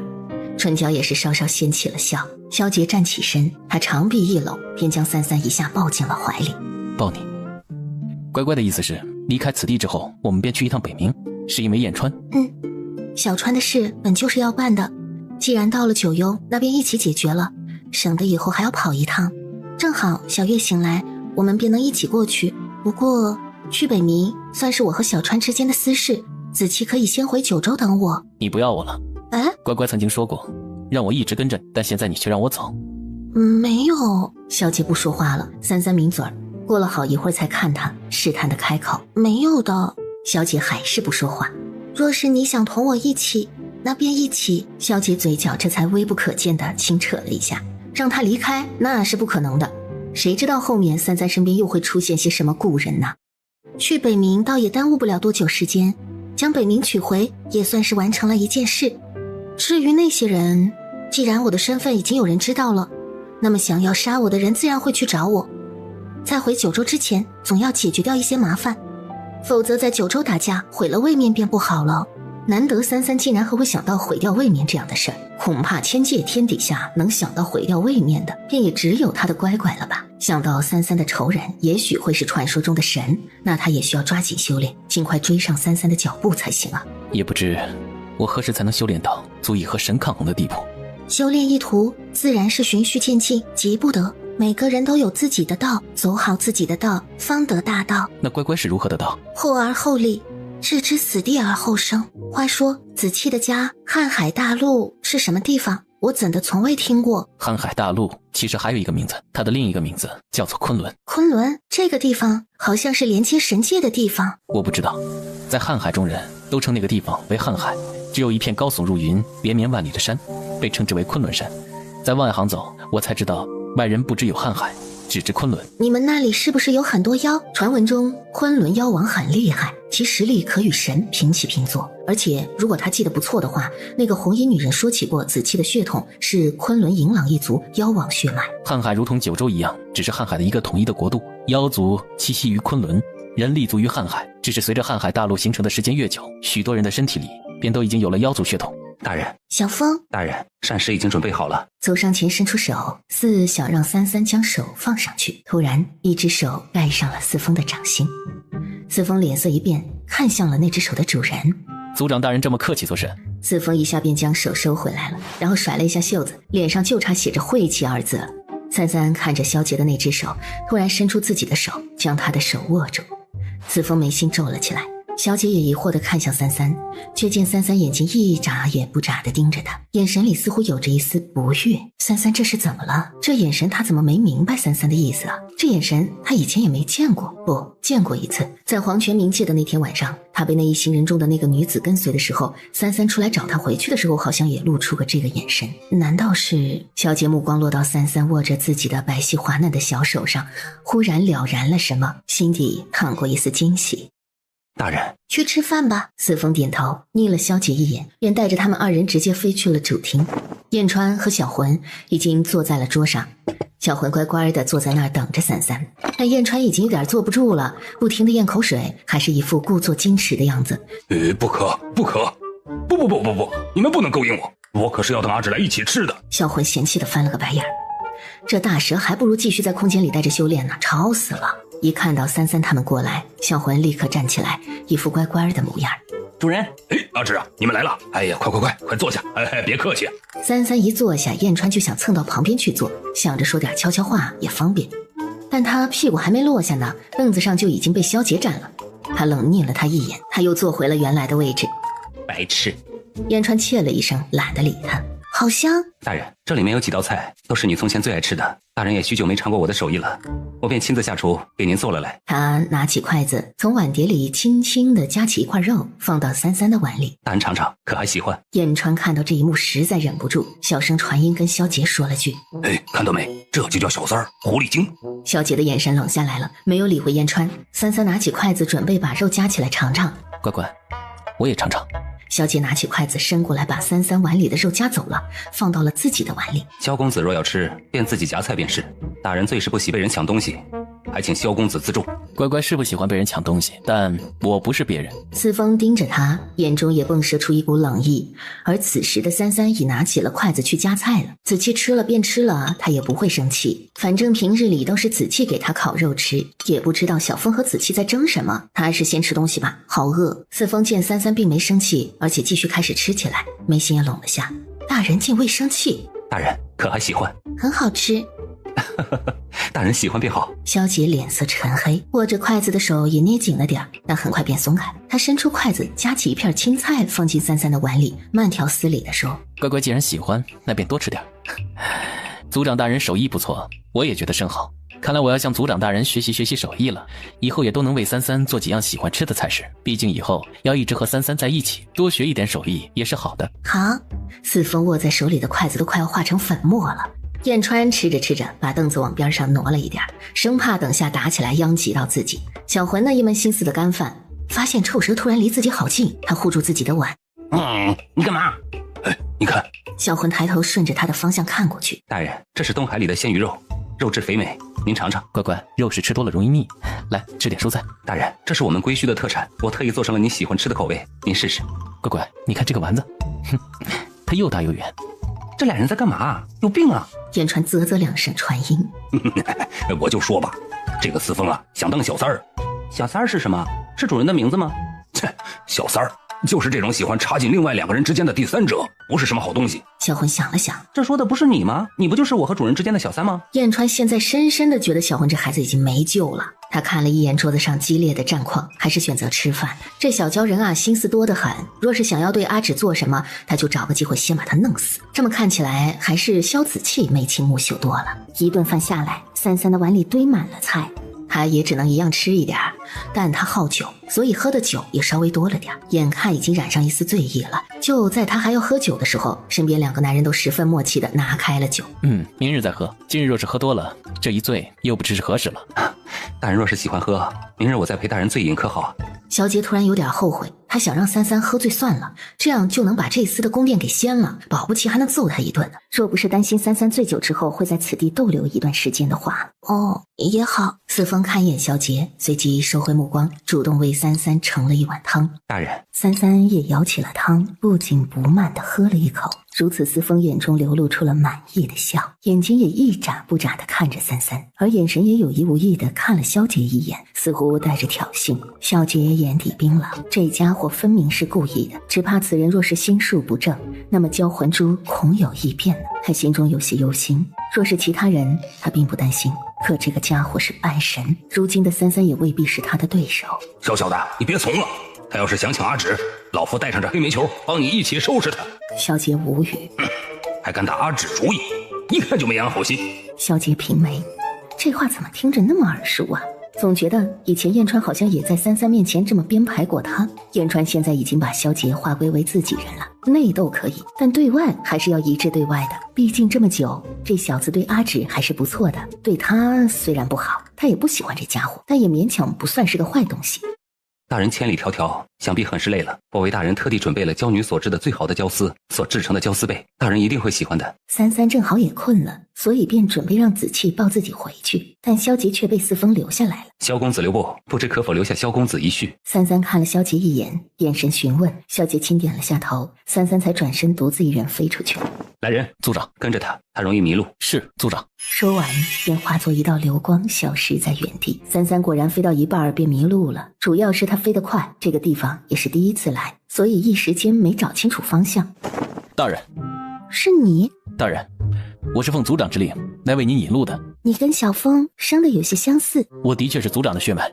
唇角也是稍稍掀起了笑。萧杰站起身，他长臂一搂，便将三三一下抱进了怀里。抱你。乖乖的意思是，离开此地之后，我们便去一趟北冥，是因为燕川。小川的事本就是要办的，既然到了九幽，那便一起解决了。省得以后还要跑一趟。正好小月醒来，我们便能一起过去。不过去北冥算是我和小川之间的私事，子期可以先回九州等我。你不要我了？哎，乖乖曾经说过让我一直跟着你，但现在你却让我走。没有。小姐不说话了，三三抿嘴儿，过了好一会儿才看她，试探的开口：没有的。小姐还是不说话。若是你想同我一起，那便一起。小姐嘴角这才微不可见的轻扯了一下，让她离开那是不可能的。谁知道后面三三身边又会出现些什么故人呢？去北冥倒也耽误不了多久时间，将北冥取回也算是完成了一件事。至于那些人，既然我的身份已经有人知道了，那么想要杀我的人自然会去找我。在回九州之前，总要解决掉一些麻烦，否则在九州打架毁了位面便不好了。难得三三竟然还会想到毁掉位面这样的事儿，恐怕千界天底下能想到毁掉位面的，便也只有他的乖乖了吧。想到三三的仇人也许会是传说中的神，那他也需要抓紧修炼，尽快追上三三的脚步才行啊。也不知我何时才能修炼到足以和神抗衡的地步。修炼一途自然是循序渐进，急不得。每个人都有自己的道，走好自己的道，方得大道。那乖乖是如何的道？厚而厚利，置之死地而后生。话说子期的家瀚海大陆是什么地方？我怎的从未听过？瀚海大陆其实还有一个名字，它的另一个名字叫做昆仑。昆仑这个地方好像是连接神界的地方。我不知道，在瀚海中人都称那个地方为瀚海，只有一片高耸入云连绵万里的山，被称之为昆仑山。在外行走，我才知道外人不只有瀚海，只知昆仑。你们那里是不是有很多妖？传闻中昆仑妖王很厉害，其实力可与神平起平坐。而且如果他记得不错的话，那个红衣女人说起过子期的血统是昆仑银朗一族妖王血脉。瀚海如同九州一样，只是瀚海的一个统一的国度，妖族栖息于昆仑，人立足于瀚海。只是随着瀚海大陆形成的时间越久，许多人的身体里便都已经有了妖族血统。大人，小风，大人，膳食已经准备好了。走上前伸出手，似想让三三将手放上去，突然一只手盖上了四风的掌心。四风脸色一变，看向了那只手的主人。族长大人这么客气做甚？四风一下便将手收回来了，然后甩了一下袖子，脸上就差写着晦气二字了。三三看着萧杰的那只手，突然伸出自己的手，将他的手握住。四风眉心皱了起来，萧杰也疑惑地看向三三，却见三三眼睛一眨也不眨地盯着他，眼神里似乎有着一丝不悦。三三这是怎么了？这眼神他怎么没明白三三的意思啊？这眼神他以前也没见过，不，见过一次，在黄泉冥界的那天晚上，他被那一行人中的那个女子跟随的时候，三三出来找他回去的时候，好像也露出过这个眼神。难道是？萧杰目光落到三三握着自己的白皙滑嫩的小手上，忽然了然了什么，心底淌过一丝惊喜。大人，去吃饭吧。四风点头，睨了萧杰一眼，便带着他们二人直接飞去了主厅。燕川和小魂已经坐在了桌上，小魂乖乖的坐在那儿等着三三，但燕川已经有点坐不住了，不停的咽口水，还是一副故作矜持的样子。不可，不可，不，你们不能勾引我，我可是要等阿芷来一起吃的。小魂嫌弃的翻了个白眼儿，这大蛇还不如继续在空间里待着修炼呢，吵死了。一看到三三他们过来，小魂立刻站起来，一副乖乖的模样。主人，阿芷啊，你们来了！哎呀，快坐下！哎，别客气。三三一坐下，燕川就想蹭到旁边去坐，想着说点悄悄话也方便，但他屁股还没落下呢，凳子上就已经被萧杰占了。他冷睨了他一眼，他又坐回了原来的位置。白痴！燕川切了一声，懒得理他。好香！大人，这里面有几道菜都是你从前最爱吃的，大人也许久没尝过我的手艺了，我便亲自下厨给您做了来。他拿起筷子，从碗碟里轻轻地夹起一块肉，放到三三的碗里。大人尝尝，可还喜欢？燕川看到这一幕，实在忍不住，小声传音跟萧杰说了句：“哎，看到没？这就叫小三儿，狐狸精。”萧杰的眼神冷下来了，没有理会燕川。三三拿起筷子，准备把肉夹起来尝尝。乖乖，我也尝尝。萧杰拿起筷子伸过来，把三三碗里的肉夹走了，放到了自己的碗里。萧公子若要吃，便自己夹菜便是。大人最是不喜被人抢东西，还请萧公子自重。乖乖是不喜欢被人抢东西，但我不是别人。四风盯着他，眼中也迸射出一股冷意。而此时的三三已拿起了筷子去夹菜了。子期吃了便吃了，他也不会生气，反正平日里都是子期给他烤肉吃，也不知道小风和子期在争什么。他还是先吃东西吧，好饿。四风见三三并没生气，而且继续开始吃起来，眉心也拢了下。大人竟未生气。大人可还喜欢？很好吃。大人喜欢便好。萧杰脸色沉黑，握着筷子的手也捏紧了点，但很快便松开。他伸出筷子，夹起一片青菜放进三三的碗里，慢条斯理地说：乖乖既然喜欢，那便多吃点。族长大人手艺不错，我也觉得甚好。看来我要向族长大人学习学习手艺了，以后也都能为三三做几样喜欢吃的菜式。毕竟以后要一直和三三在一起，多学一点手艺也是好的。好，四风握在手里的筷子都快要化成粉末了。燕川吃着吃着，把凳子往边上挪了一点，生怕等下打起来殃及到自己。小魂呢，一门心思的干饭，发现臭蛇突然离自己好近，他护住自己的碗。你干嘛？你看。小魂抬头顺着他的方向看过去。大人，这是东海里的鲜鱼肉，肉质肥美，您尝尝。乖乖，肉是吃多了容易腻，来吃点蔬菜。大人，这是我们归墟的特产，我特意做成了你喜欢吃的口味，您试试。乖乖，你看这个丸子，它又大又圆。这俩人在干嘛？有病啊！燕川啧啧两声传音。我就说吧，这个四风啊，想当小三儿。小三儿是什么？是主人的名字吗？切，小三儿就是这种喜欢插进另外两个人之间的第三者，不是什么好东西。小魂想了想，这说的不是你吗？你不就是我和主人之间的小三吗？燕川现在深深的觉得小魂这孩子已经没救了。他看了一眼桌子上激烈的战况，还是选择吃饭。这小鲛人啊，心思多得很，若是想要对阿芷做什么，他就找个机会先把他弄死。这么看起来，还是萧子气眉清目秀多了。一顿饭下来，三三的碗里堆满了菜，他也只能一样吃一点，但他好酒，所以喝的酒也稍微多了点，眼看已经染上一丝醉意了。就在他还要喝酒的时候，身边两个男人都十分默契的拿开了酒。明日再喝，今日若是喝多了，这一醉又不知是何时了。大人若是喜欢喝，明日我再陪大人醉饮可好？萧杰突然有点后悔，他想让三三喝醉算了，这样就能把这厮的宫殿给掀了，保不齐还能揍他一顿呢。若不是担心三三醉酒之后会在此地逗留一段时间的话，也好。四风看一眼萧杰，随即收回目光，主动为三三盛了一碗汤。大人，三三也舀起了汤，不紧不慢地喝了一口。如此，四风眼中流露出了满意的笑，眼睛也一眨不眨地看着三三，而眼神也有意无意地看了萧杰一眼，似乎带着挑衅。萧杰眼底冰冷，这家伙分明是故意的，只怕此人若是心术不正，那么交魂珠恐有异变呢。他心中有些忧心，若是其他人，他并不担心，可这个家伙是半神，如今的三三也未必是他的对手。小小的，你别怂了，他要是想抢阿芷，老夫带上这黑煤球帮你一起收拾他。萧杰无语，还敢打阿芷主意，一看就没安好心。萧杰平眉，这话怎么听着那么耳熟啊？总觉得以前燕川好像也在三三面前这么编排过他。燕川现在已经把萧杰划归为自己人了，内斗可以，但对外还是要一致对外的。毕竟这么久，这小子对阿芷还是不错的，对他虽然不好，他也不喜欢这家伙，但也勉强不算是个坏东西。大人千里迢迢，想必很是累了。我为大人特地准备了娇女所制的最好的胶丝所制成的胶丝被，大人一定会喜欢的。三三正好也困了，所以便准备让子气抱自己回去，但萧杰却被四风留下来了。萧公子留步，不知可否留下萧公子一叙？三三看了萧杰一眼，眼神询问。萧杰轻点了下头，三三才转身独自一人飞出去。来人，族长，跟着他，他容易迷路。是，族长。说完便化作一道流光消失在原地。三三果然飞到一半便迷路了，主要是他飞得快，这个地方也是第一次来，所以一时间没找清楚方向。大人，是你？大人，我是奉族长之令来为您引路的。你跟小风生得有些相似。我的确是族长的血脉。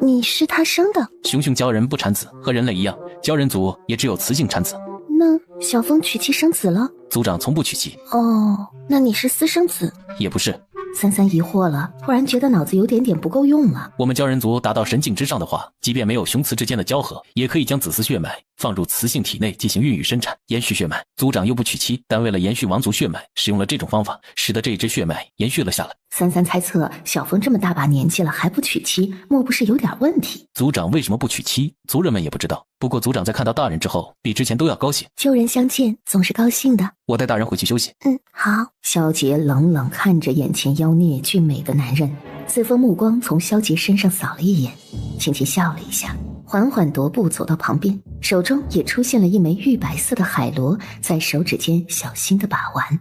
你是他生的？熊鲛人不产子，和人类一样，鲛人族也只有雌性产子。那小风娶妻生子了？族长从不娶妻。那你是私生子？也不是。三三疑惑了，突然觉得脑子有点不够用了。我们鲛人族达到神境之上的话，即便没有雄雌之间的交合，也可以将子嗣血脉放入雌性体内进行孕育生产，延续血脉。族长又不娶妻，但为了延续王族血脉，使用了这种方法，使得这一支血脉延续了下来。三三猜测，小风这么大把年纪了还不娶妻，莫不是有点问题？族长为什么不娶妻，族人们也不知道。不过族长在看到大人之后，比之前都要高兴。旧人相见总是高兴的。我带大人回去休息。好。萧杰冷冷看着眼前妖孽俊美的男人，四风目光从萧杰身上扫了一眼，轻轻笑了一下，缓缓踱步走到旁边，手中也出现了一枚玉白色的海螺，在手指间小心地把玩。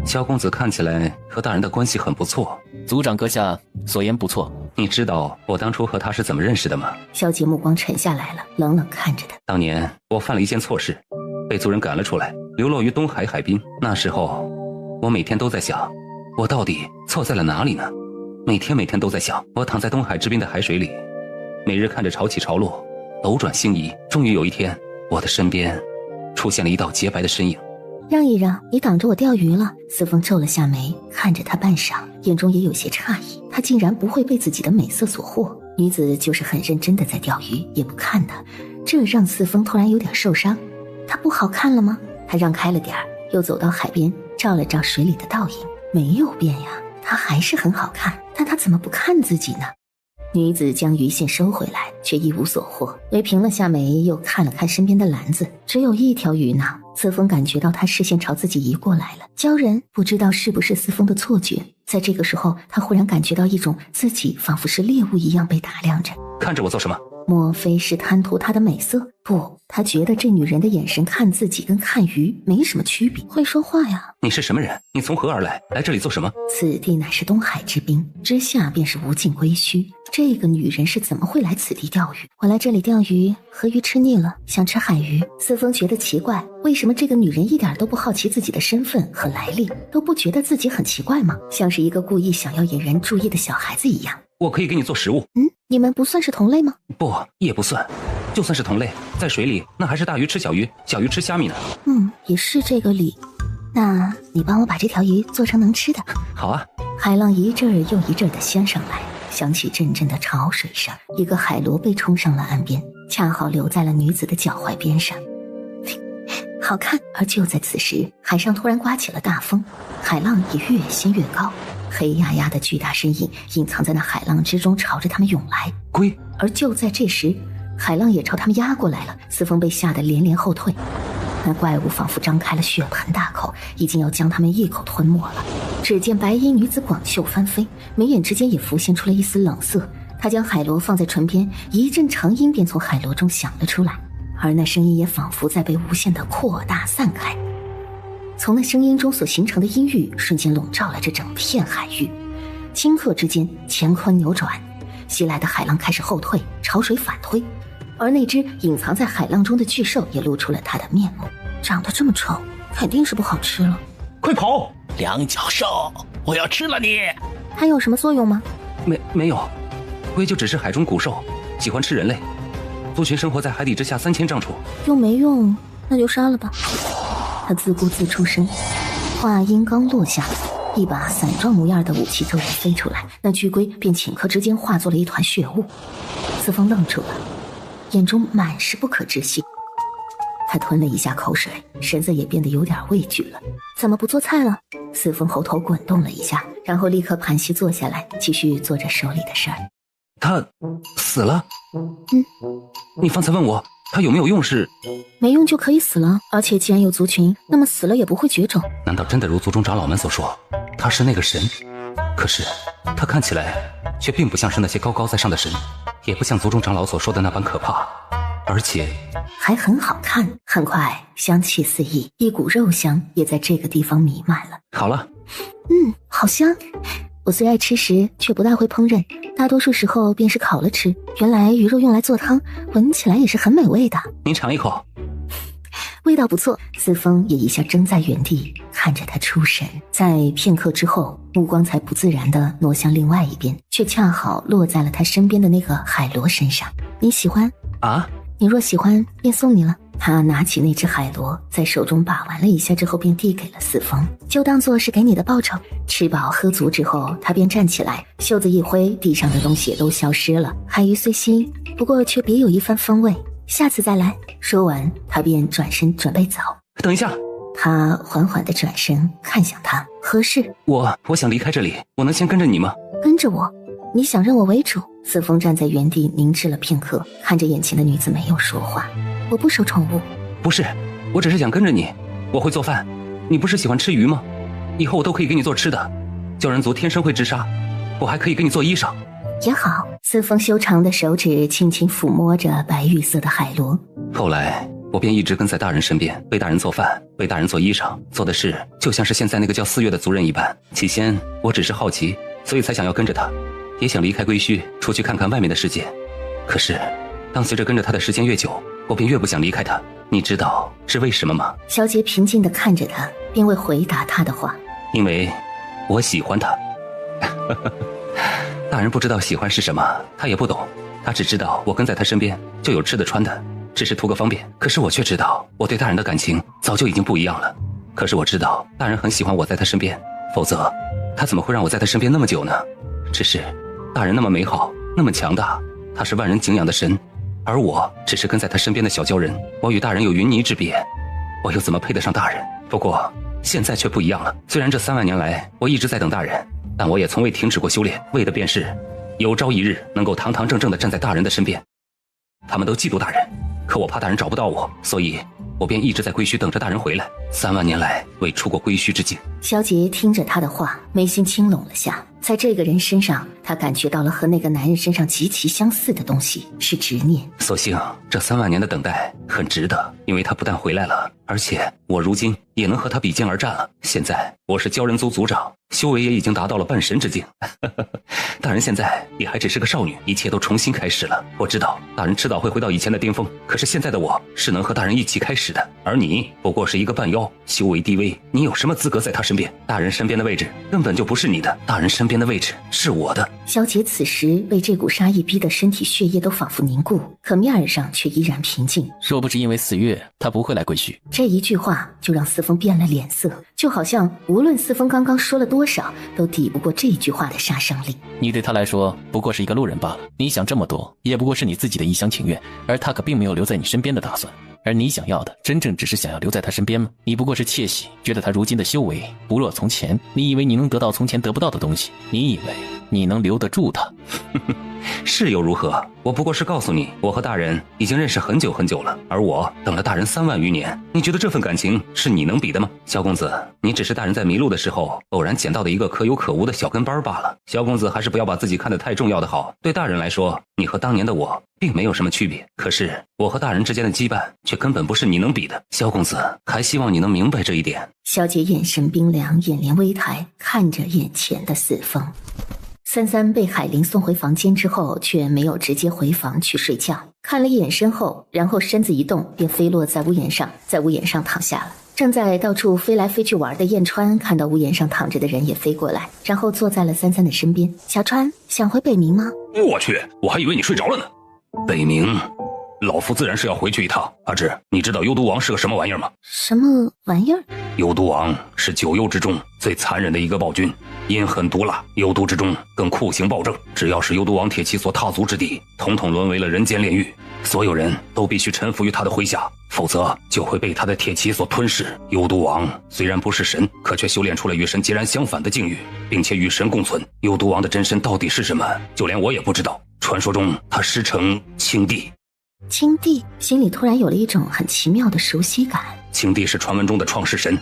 萧公子看起来和大人的关系很不错。族长阁下所言不错。你知道我当初和他是怎么认识的吗？萧杰目光沉下来了，冷冷看着他。当年我犯了一件错事，被族人赶了出来，流落于东海海滨。那时候我每天都在想，我到底错在了哪里呢？每天都在想，我躺在东海之滨的海水里，每日看着潮起潮落，斗转星移。终于有一天，我的身边出现了一道洁白的身影。让一让，你挡着我钓鱼了。司风皱了下眉，看着他半晌，眼中也有些诧异，他竟然不会被自己的美色所惑。女子就是很认真的在钓鱼，也不看他，这让司风突然有点受伤。他不好看了吗？他让开了点儿，又走到海边，照了照水里的倒影，没有变呀，他还是很好看，但他怎么不看自己呢？女子将鱼线收回来，却一无所获，微平了下眉，又看了看身边的篮子，只有一条鱼呢。司风感觉到他视线朝自己移过来了，鲛人不知道是不是司风的错觉，在这个时候，他忽然感觉到一种自己仿佛是猎物一样被打量着。看着我做什么？莫非是贪图她的美色？不，他觉得这女人的眼神看自己跟看鱼没什么区别。会说话呀！你是什么人？你从何而来？来这里做什么？此地乃是东海之滨，之下便是无尽归墟。这个女人是怎么会来此地钓鱼？我来这里钓鱼，河鱼吃腻了，想吃海鱼。司风觉得奇怪，为什么这个女人一点都不好奇自己的身份和来历，都不觉得自己很奇怪吗？像是一个故意想要引人注意的小孩子一样。我可以给你做食物。你们不算是同类吗？不，也不算。就算是同类，在水里那还是大鱼吃小鱼，小鱼吃虾米呢。也是这个理。那你帮我把这条鱼做成能吃的。好啊。海浪一阵儿又一阵儿的掀上来，响起阵阵的潮水声。一个海螺被冲上了岸边，恰好留在了女子的脚踝边上。好看。而就在此时，海上突然刮起了大风，海浪也越掀越高，黑压压的巨大身影隐藏在那海浪之中，朝着他们涌来。龟。而就在这时，海浪也朝他们压过来了。司风被吓得连连后退，那怪物仿佛张开了血盆大口，已经要将他们一口吞没了。只见白衣女子广袖翻飞，眉眼之间也浮现出了一丝冷色。她将海螺放在唇边，一阵长音便从海螺中响了出来，而那声音也仿佛在被无限的扩大散开。从那声音中所形成的音域瞬间笼罩了这整片海域，顷刻之间乾坤扭转，袭来的海浪开始后退，潮水反推，而那只隐藏在海浪中的巨兽也露出了它的面目。长得这么丑，肯定是不好吃了。快跑！两脚兽，我要吃了你！它有什么作用吗？没有，龟就只是海中古兽，喜欢吃人类，族群生活在海底之下3000丈处。用没用，那就杀了吧。他自顾自出声，话音刚落下，一把伞状模样的武器骤然飞出来，那巨龟便顷刻之间化作了一团血雾。司风愣住了，眼中满是不可置信。他吞了一下口水，神色也变得有点畏惧了。怎么不做菜了？司风喉头滚动了一下，然后立刻盘膝坐下来，继续做着手里的事儿。他死了？你方才问我他有没有用是？没用就可以死了，而且既然有族群，那么死了也不会绝种。难道真的如族中长老们所说，他是那个神？可是他看起来却并不像是那些高高在上的神，也不像族中长老所说的那般可怕，而且还很好看。很快香气四溢，一股肉香也在这个地方弥漫了。好了。好香。我虽爱吃食，却不大会烹饪，大多数时候便是烤了吃。原来鱼肉用来做汤，闻起来也是很美味的。您尝一口。味道不错。司风也一下怔在原地，看着他出神。在片刻之后，目光才不自然地挪向另外一边，却恰好落在了他身边的那个海螺身上。你喜欢？啊？你若喜欢，便送你了。他拿起那只海螺，在手中把玩了一下之后，便递给了司风，就当作是给你的报酬。吃饱喝足之后，他便站起来，袖子一挥，地上的东西也都消失了。海鱼虽新，不过却别有一番风味，下次再来。说完，他便转身准备走。等一下。他缓缓地转身看向他，何事？我想离开这里，我能先跟着你吗？跟着我？你想认我为主？司风站在原地凝滞了片刻，看着眼前的女子没有说话。我不收宠物。不是，我只是想跟着你。我会做饭，你不是喜欢吃鱼吗？以后我都可以给你做吃的。鲛人族天生会治沙，我还可以给你做衣裳。也好。司风修长的手指轻轻抚摸着白玉色的海螺。后来我便一直跟在大人身边，为大人做饭，为大人做衣裳，做的事就像是现在那个叫4月的族人一般。起先我只是好奇，所以才想要跟着他，也想离开归墟，出去看看外面的世界。可是当随着跟着他的时间越久，我便越不想离开他。你知道是为什么吗？小姐平静地看着他，并未回答他的话。因为我喜欢他。大人不知道喜欢是什么，他也不懂，他只知道我跟在他身边就有吃的穿的，只是图个方便。可是我却知道，我对大人的感情早就已经不一样了。可是我知道大人很喜欢我在他身边，否则他怎么会让我在他身边那么久呢？只是大人那么美好，那么强大，他是万人敬仰的神，而我只是跟在他身边的小鲛人。我与大人有云泥之别，我又怎么配得上大人？不过现在却不一样了。虽然这3万年来我一直在等大人，但我也从未停止过修炼，为的便是有朝一日能够堂堂正正地站在大人的身边。他们都嫉妒大人，可我怕大人找不到我，所以我便一直在归墟等着大人回来。3万年来未出过归墟之境。萧杰听着他的话，眉心轻拢了下。在这个人身上，他感觉到了和那个男人身上极其相似的东西，是执念。所幸这3万年的等待很值得，因为他不但回来了，而且我如今也能和他比肩而战了。现在我是鲛人族族长，修为也已经达到了半神之境。大人现在也还只是个少女，一切都重新开始了。我知道大人迟早会回到以前的巅峰，可是现在的我是能和大人一起开始的，而你不过是一个半妖，修为低微，你有什么资格在他身边？大人身边的位置根本就不是你的，大人身边的位置是我的。萧杰此时被这股杀意逼得身体血液都仿佛凝固，可面儿上却依然平静。若不是因为4月，他不会来归墟。这一句话就让四风变了脸色，就好像无论四风刚刚说了多少，都抵不过这句话的杀伤力。你对他来说不过是一个路人罢了，你想这么多也不过是你自己的一厢情愿，而他可并没有留在你身边的打算。而你想要的真正只是想要留在他身边吗？你不过是窃喜，觉得他如今的修为不若从前，你以为你能得到从前得不到的东西，你以为你能留得住他。是又如何？我不过是告诉你，我和大人已经认识很久很久了，而我等了大人3万余年。你觉得这份感情是你能比的吗？萧公子，你只是大人在迷路的时候偶然捡到的一个可有可无的小跟班罢了。萧公子还是不要把自己看得太重要的好。对大人来说，你和当年的我并没有什么区别，可是我和大人之间的羁绊却根本不是你能比的。萧公子，还希望你能明白这一点。萧杰眼神冰凉，眼帘微抬，看着眼前的四风。33被海玲送回房间之后，却没有直接回房去睡觉，看了一眼身后，然后身子一动，便飞落在屋檐上，在屋檐上躺下了。正在到处飞来飞去玩的燕川看到屋檐上躺着的人也飞过来，然后坐在了33的身边。小川，想回北冥吗？我去，我还以为你睡着了呢。北冥，老夫自然是要回去一趟。阿志，你知道幽都王是个什么玩意儿吗？什么玩意儿？幽都王是9幽之中最残忍的一个暴君，阴狠毒辣，幽都之中更酷刑暴政。只要是幽都王铁骑所踏足之地，统统沦为了人间炼狱，所有人都必须臣服于他的麾下，否则就会被他的铁骑所吞噬。幽都王虽然不是神，可却修炼出了与神截然相反的境遇，并且与神共存。幽都王的真身到底是什么，就连我也不知道。传说中他师承青帝。青帝，心里突然有了一种很奇妙的熟悉感。青帝是传闻中的创世神，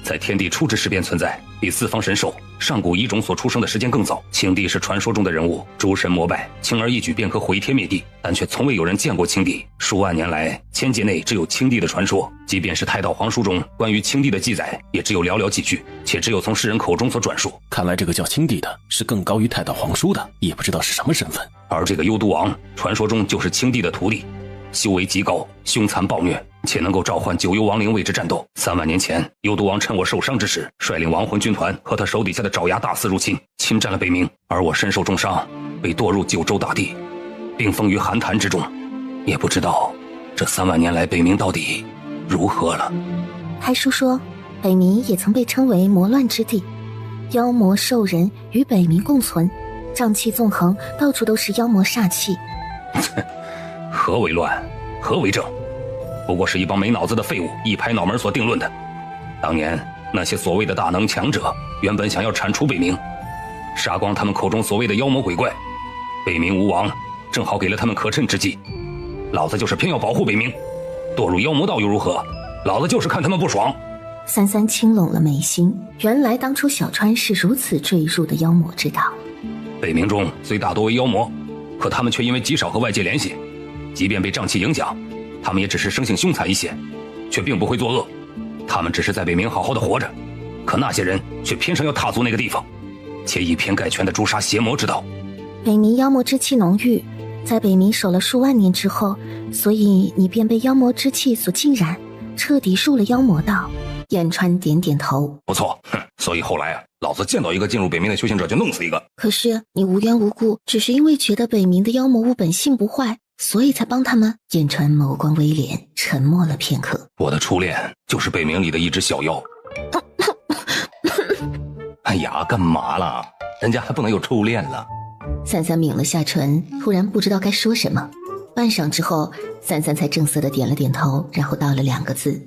在天地初之时便存在，比四方神兽、上古遗种所出生的时间更早。青帝是传说中的人物，诸神膜拜，轻而易举便可毁天灭地，但却从未有人见过青帝。数万年来，千界内只有青帝的传说，即便是太道皇书中关于青帝的记载，也只有寥寥几句，且只有从世人口中所转述。看来这个叫青帝的是更高于太道皇书的，也不知道是什么身份。而这个幽都王，传说中就是青帝的徒弟，修为极高，凶残暴虐，且能够召唤9幽亡灵为之战斗。3万年前，幽都王趁我受伤之时，率领亡魂军团和他手底下的爪牙大肆入侵，侵占了北冥，而我身受重伤，被堕入9州大地，冰封于寒潭之中。也不知道这3万年来北冥到底如何了。还书说，北冥也曾被称为魔乱之地，妖魔兽人与北冥共存，瘴气纵横，到处都是妖魔煞气。何为乱，何为正？不过是一帮没脑子的废物一拍脑门所定论的。当年那些所谓的大能强者，原本想要铲除北冥，杀光他们口中所谓的妖魔鬼怪，北冥无王，正好给了他们可趁之机。老子就是偏要保护北冥，堕入妖魔道又如何？老子就是看他们不爽。33轻拢了眉心，原来当初小川是如此坠入的妖魔之道。北冥中虽大多为妖魔，可他们却因为极少和外界联系，即便被瘴气影响，他们也只是生性凶残一些，却并不会作恶。他们只是在北冥好好的活着，可那些人却偏生要踏足那个地方，且以偏概全的诛杀邪魔之道。北冥妖魔之气浓郁，在北冥守了数万年之后，所以你便被妖魔之气所浸染，彻底入了妖魔道。燕川点点头。不错，所以后来啊，老子见到一个进入北冥的修行者就弄死一个。可是你无缘无故，只是因为觉得北冥的妖魔物本性不坏，所以才帮他们。燕川眸光微敛，沉默了片刻。我的初恋就是北冥里的一只小妖。哎呀，干嘛了？人家还不能有初恋了。三三抿了下唇，突然不知道该说什么。半晌之后，三三才正色地点了点头，然后道了2个字：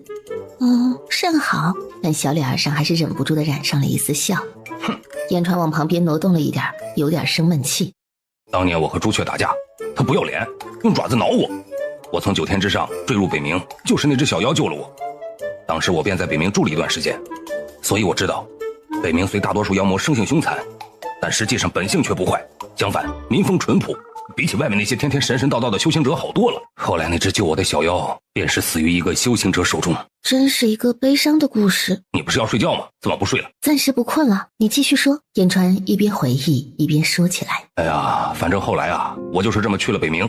甚好。但小脸上还是忍不住地染上了一丝笑。燕川往旁边挪动了一点，有点生闷气。当年我和朱雀打架，他不要脸，用爪子挠我。我从9天之上坠入北冥，就是那只小妖救了我。当时我便在北冥住了一段时间，所以我知道，北冥虽大多数妖魔生性凶残，但实际上本性却不坏，相反民风淳朴，比起外面那些天天神神道道的修行者好多了。后来那只救我的小妖便是死于一个修行者手中。真是一个悲伤的故事。你不是要睡觉吗？怎么不睡了？暂时不困了，你继续说。燕川一边回忆一边说起来。哎呀，反正后来啊，我就是这么去了北冥，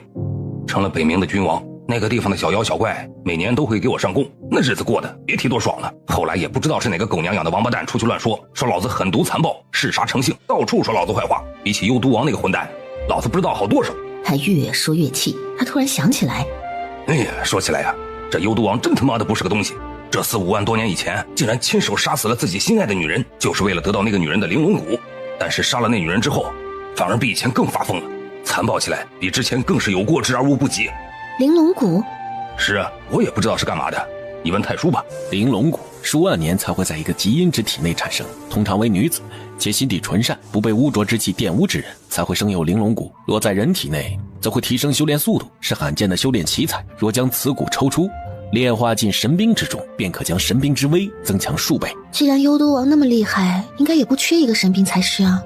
成了北冥的君王。那个地方的小妖小怪每年都会给我上供，那日子过得别提多爽了。后来也不知道是哪个狗娘养的王八蛋出去乱说老子狠毒残暴，嗜杀成性，到处说老子坏话。比起幽毒王那个混蛋，老子不知道好多少。他越说越气，他突然想起来，哎呀，说起来呀，这幽毒王真他妈的不是个东西。这4、5万多年以前，竟然亲手杀死了自己心爱的女人，就是为了得到那个女人的玲珑骨。但是杀了那女人之后，反而比以前更发疯了，残暴起来比之前更是有过之而无不及。玲珑骨？是啊，我也不知道是干嘛的，你问太叔吧。玲珑骨数万年才会在一个极阴之体内产生，通常为女子，且心地纯善，不被污浊之气玷污之人才会生有玲珑骨。若在人体内，则会提升修炼速度，是罕见的修炼奇才。若将此骨抽出，炼化进神兵之中，便可将神兵之威增强数倍。既然幽毒王那么厉害，应该也不缺一个神兵才是啊。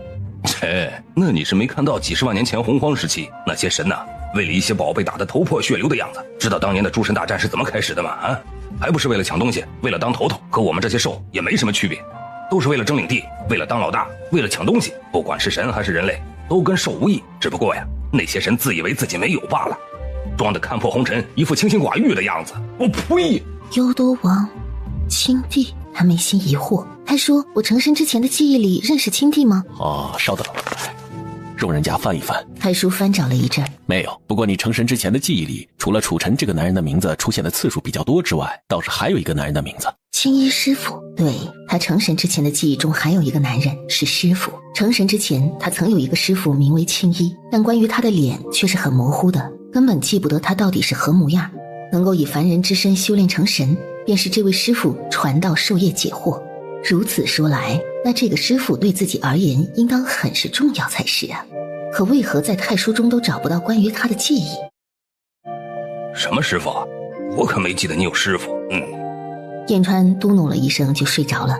那你是没看到几十万年前洪荒时期那些神呐，为了一些宝贝打得头破血流的样子？知道当年的诸神大战是怎么开始的吗？还不是为了抢东西，为了当头头，和我们这些兽也没什么区别，都是为了争领地，为了当老大，为了抢东西。不管是神还是人类，都跟兽无异，只不过呀，那些神自以为自己没有罢了，装得看破红尘，一副清心寡欲的样子。我呸！幽毒王，青帝。他眉心疑惑，他说我成神之前的记忆里认识青帝吗？稍等，众人家翻一翻。太叔翻找了一阵，没有。不过你成神之前的记忆里，除了楚尘这个男人的名字出现的次数比较多之外，倒是还有一个男人的名字，青衣师傅。对，他成神之前的记忆中还有一个男人是师傅。成神之前，他曾有一个师傅名为青衣，但关于他的脸却是很模糊的，根本记不得他到底是何模样。能够以凡人之身修炼成神，便是这位师傅传道授业解惑。如此说来，那这个师傅对自己而言应当很是重要才是啊。可为何在太书中都找不到关于他的记忆？什么师傅啊？我可没记得你有师傅。燕川嘟哝了一声就睡着了。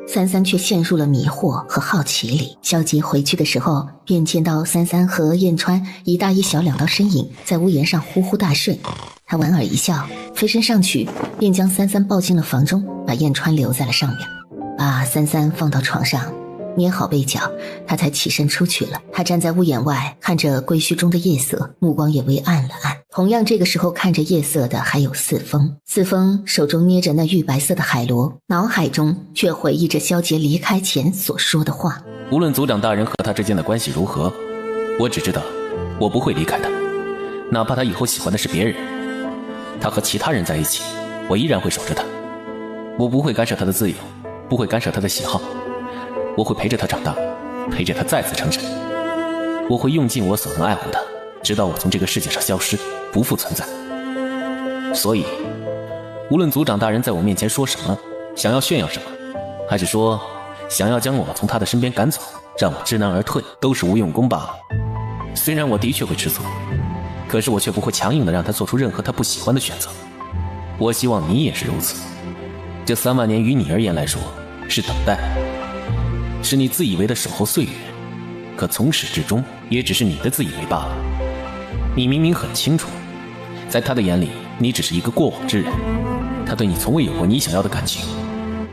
三三却陷入了迷惑和好奇里。萧杰回去的时候，便见到三三和燕川一大一小2道身影在屋檐上呼呼大睡。他莞尔一笑，飞身上去，便将三三抱进了房中，把燕川留在了上面，把三三放到床上，捏好被角，他才起身出去了。他站在屋檐外，看着归墟中的夜色，目光也微暗了暗。同样这个时候看着夜色的还有四风，四风手中捏着那玉白色的海螺，脑海中却回忆着萧杰离开前所说的话。无论族长大人和他之间的关系如何，我只知道我不会离开他，哪怕他以后喜欢的是别人，他和其他人在一起，我依然会守着他。我不会干涉他的自由，不会干涉他的喜好，我会陪着他长大，陪着他再次成神。我会用尽我所能爱护他，直到我从这个世界上消失，不复存在。所以无论族长大人在我面前说什么，想要炫耀什么，还是说想要将我从他的身边赶走，让我知难而退，都是无用功罢了。虽然我的确会吃醋，可是我却不会强硬地让他做出任何他不喜欢的选择。我希望你也是如此。这3万年于你而言来说是等待，是你自以为的守候岁月，可从始至终也只是你的自以为罢了。你明明很清楚，在他的眼里你只是一个过往之人，他对你从未有过你想要的感情，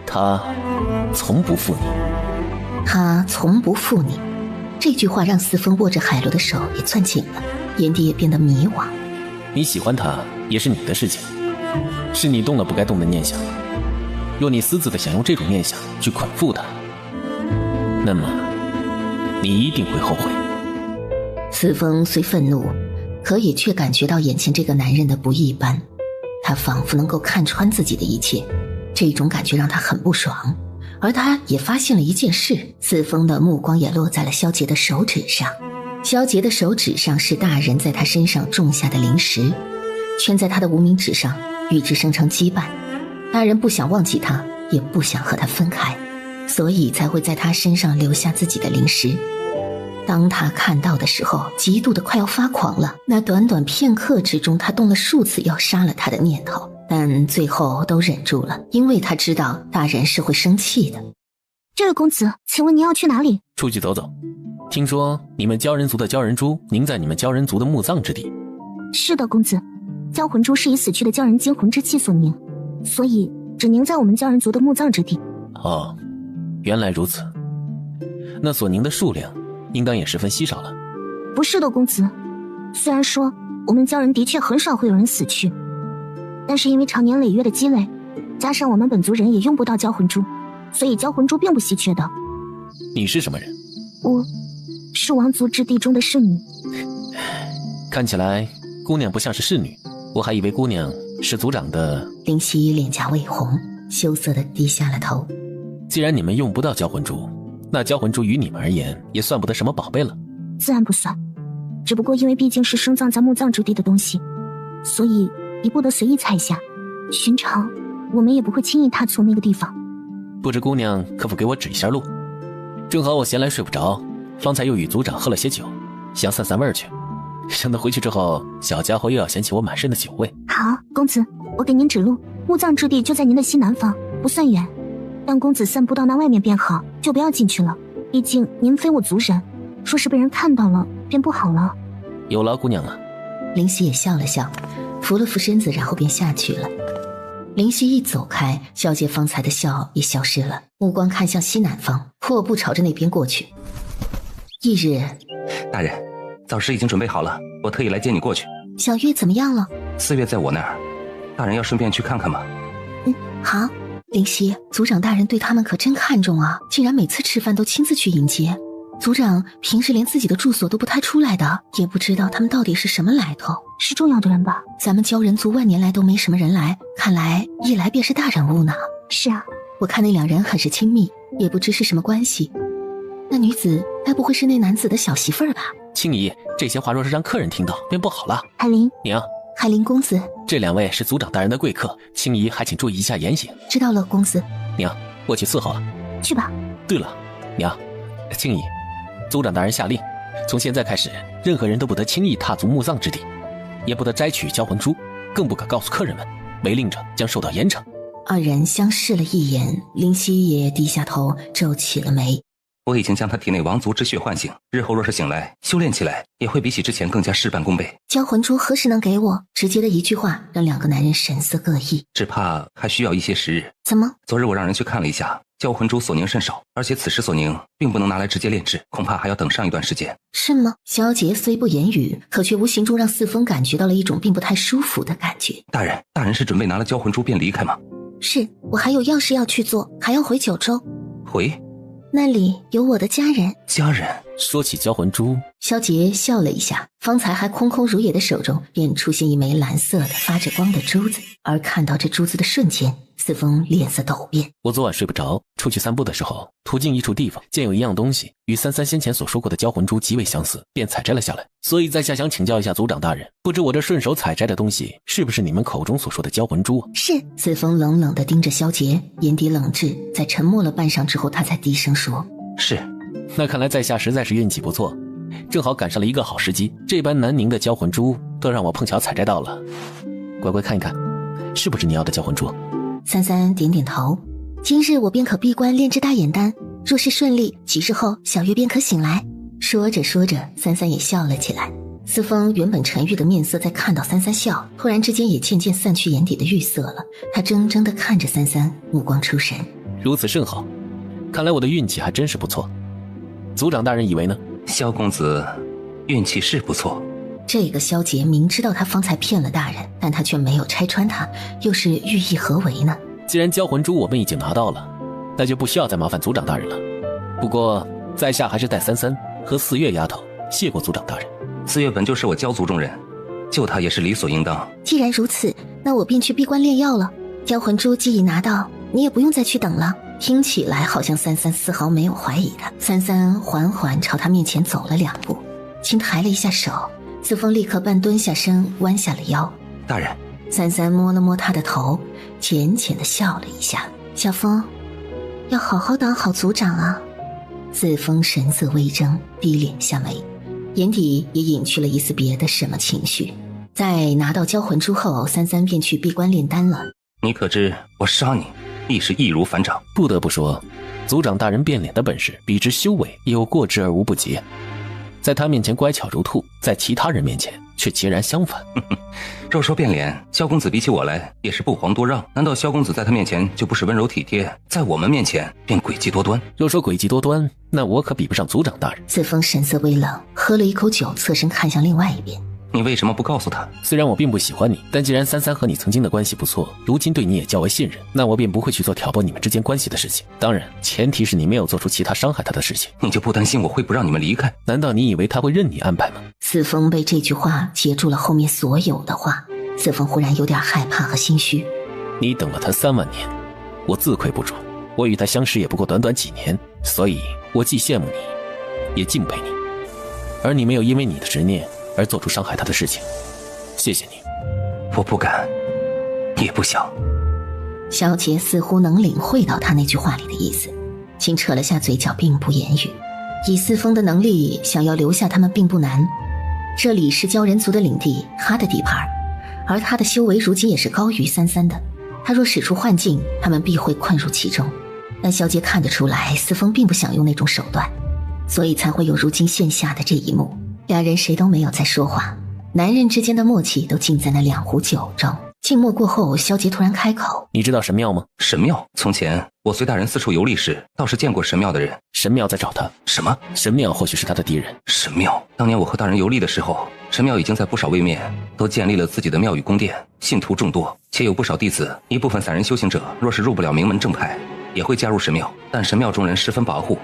他从不负你。他从不负你，这句话让四风握着海螺的手也攥紧了，眼底也变得迷惘。你喜欢他也是你的事情，是你动了不该动的念想，若你私自的想用这种念想去捆缚他，那么你一定会后悔。司风虽愤怒，可也却感觉到眼前这个男人的不一般，他仿佛能够看穿自己的一切，这种感觉让他很不爽。而他也发现了一件事，司风的目光也落在了萧杰的手指上。萧杰的手指上是大人在他身上种下的灵石，圈在他的无名指上，与之生成羁绊。大人不想忘记他，也不想和他分开，所以才会在他身上留下自己的灵石。当他看到的时候，极度的快要发狂了。那短短片刻之中，他动了数次要杀了他的念头，但最后都忍住了，因为他知道大人是会生气的。这位公子，请问您要去哪里？出去走走。听说你们鲛人族的鲛人珠凝在你们鲛人族的墓葬之地。是的，公子，鲛魂珠是以死去的鲛人精魂之气所凝，所以只凝在我们鲛人族的墓葬之地。哦，原来如此。那所凝的数量应当也十分稀少了。不是的，公子，虽然说我们鲛人的确很少会有人死去，但是因为长年累月的积累，加上我们本族人也用不到鲛魂珠，所以鲛魂珠并不稀缺的。你是什么人？我是王族之地中的侍女。看起来姑娘不像是侍女，我还以为姑娘是族长的。林夕脸颊微红，羞涩地低下了头。既然你们用不到鲛魂珠，那鲛魂珠于你们而言也算不得什么宝贝了。自然不算，只不过因为毕竟是生葬在墓葬之地的东西，所以也不得随意采下。寻常我们也不会轻易踏足那个地方。不知姑娘可否给我指一下路？正好我闲来睡不着，方才又与族长喝了些酒，想散散味儿去。省得回去之后小家伙又要嫌弃我满身的酒味。好，公子，我给您指路，墓葬之地就在您的西南方，不算远，但公子散步到那外面便好，就不要进去了，毕竟您非我族人，若是被人看到了便不好了。有劳姑娘了。林夕也笑了笑，扶了扶身子，然后便下去了。林夕一走开，萧杰方才的笑也消失了，目光看向西南方，阔步朝着那边过去。翌日，大人，早食已经准备好了，我特意来接你过去。小月怎么样了4月在我那儿，大人要顺便去看看吗？好。林夕，族长大人对他们可真看重啊，竟然每次吃饭都亲自去迎接。族长平时连自己的住所都不太出来的，也不知道他们到底是什么来头。是重要的人吧？咱们鲛人族万年来都没什么人来，看来一来便是大人物呢。是啊，我看那两人很是亲密，也不知是什么关系。那女子该不会是那男子的小媳妇儿吧？青姨，这些话若是让客人听到便不好了。海林娘，海林公子，这两位是族长大人的贵客，青姨还请注意一下言行。知道了，公子。娘，我去伺候了。去吧。对了，娘，青姨，族长大人下令，从现在开始，任何人都不得轻易踏足墓葬之地，也不得摘取鲛魂珠，更不可告诉客人们，违令者将受到严惩。二人相视了一眼，林夕也低下头皱起了眉。我已经将他体内王族之血唤醒，日后若是醒来，修炼起来也会比起之前更加事半功倍。鲛魂珠何时能给我？直接的一句话让两个男人神色各异，只怕还需要一些时日。怎么？昨日我让人去看了一下，鲛魂珠所凝甚少，而且此时所凝并不能拿来直接炼制，恐怕还要等上一段时间。是吗？萧杰虽不言语，可却无形中让四风感觉到了一种并不太舒服的感觉。大人是准备拿了鲛魂珠便离开吗？是，我还有要事要去做，还要回九州。回？那里有我的家人。家人？说起鲛魂珠，萧杰笑了一下，方才还空空如也的手中便出现一枚蓝色的发着光的珠子，而看到这珠子的瞬间，四风脸色陡变。我昨晚睡不着，出去散步的时候，途经一处地方，见有一样东西与33先前所说过的鲛魂珠极为相似，便采摘了下来。所以在下想请教一下族长大人，不知我这顺手采摘的东西是不是你们口中所说的鲛魂珠啊？是。四风冷冷地盯着萧杰，眼底冷滞，在沉默了半晌之后，他才低声说：是。那看来在下实在是运气不错，正好赶上了一个好时机，这般难凝的鲛魂珠都让我碰巧采摘到了。乖乖看一看，是不是你要的鲛魂珠？33点点头。今日我便可闭关炼制大眼丹，若是顺利，几日后小月便可醒来。说着说着，33也笑了起来。四风原本沉郁的面色在看到33笑，突然之间也渐渐散去眼底的玉色了。他怔怔地看着33，目光出神。如此甚好，看来我的运气还真是不错。族长大人以为呢？萧公子运气是不错。这个萧杰明知道他方才骗了大人，但他却没有拆穿他，又是寓意何为呢？既然交魂珠我们已经拿到了，那就不需要再麻烦族长大人了。不过在下还是带33和4月丫头谢过族长大人。4月本就是我教族中人，救他也是理所应当。既然如此，那我便去闭关炼药了。交魂珠既已拿到，你也不用再去等了。听起来好像33丝毫没有怀疑他。33缓缓朝他面前走了2步，轻抬了一下手。四风立刻半蹲下身，弯下了腰。大人。33摸了摸他的头，浅浅的笑了一下。小风，要好好当好族长啊。四风神色微怔，低脸下眉，眼底也隐去了一丝别的什么情绪。在拿到交魂珠后，33便去闭关炼丹了。你可知我杀你亦是易如反掌。不得不说，族长大人变脸的本事比之修为也有过之而无不及。在他面前乖巧如兔，在其他人面前却截然相反。若说变脸，萧公子比起我来也是不遑多让。难道萧公子在他面前就不是温柔体贴，在我们面前便诡计多端？若说诡计多端，那我可比不上族长大人。四风神色微冷，喝了一口酒，侧身看向另外一边。你为什么不告诉他？虽然我并不喜欢你，但既然33和你曾经的关系不错，如今对你也较为信任，那我便不会去做挑拨你们之间关系的事情。当然，前提是你没有做出其他伤害他的事情。你就不担心我会不让你们离开？难道你以为他会任你安排吗？四风被这句话截住了后面所有的话，四风忽然有点害怕和心虚。你等了他3万年，我自愧不如。我与他相识也不过短短几年，所以我既羡慕你，也敬佩你。而你没有因为你的执念而做出伤害他的事情，谢谢你。我不敢，也不想。萧杰似乎能领会到他那句话里的意思，轻扯了下嘴角，并不言语。以四风的能力，想要留下他们并不难。这里是鲛人族的领地，他的地盘，而他的修为如今也是高于33的。他若使出幻境，他们必会困入其中。但萧杰看得出来，四风并不想用那种手段，所以才会有如今线下的这一幕。两人谁都没有再说话，男人之间的默契都浸在那2壶酒中。静默过后，萧杰突然开口：“你知道神庙吗？”神庙？从前我随大人四处游历时，倒是见过神庙的人。神庙在找他。什么？神庙或许是他的敌人。神庙？当年我和大人游历的时候，神庙已经在不少位面都建立了自己的庙宇宫殿，信徒众多，且有不少弟子。一部分散人修行者若是入不了名门正派，也会加入神庙，但神庙中人十分跋扈。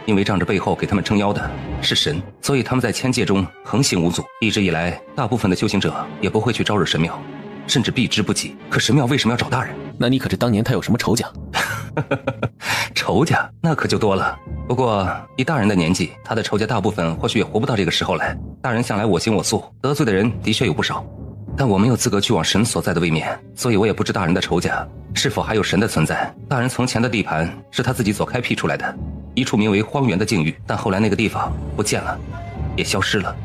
因为仗着背后给他们撑腰的是神，所以他们在千界中横行无阻。一直以来，大部分的修行者也不会去招惹神庙，甚至避之不及。可神庙为什么要找大人？那你可知当年他有什么仇家？仇家那可就多了。不过以大人的年纪，他的仇家大部分或许也活不到这个时候来。大人向来我行我素，得罪的人的确有不少，但我没有资格去往神所在的位面，所以我也不知大人的仇家是否还有神的存在。大人从前的地盘是他自己所开辟出来的，一处名为荒原的境域，但后来那个地方不见了，也消失了。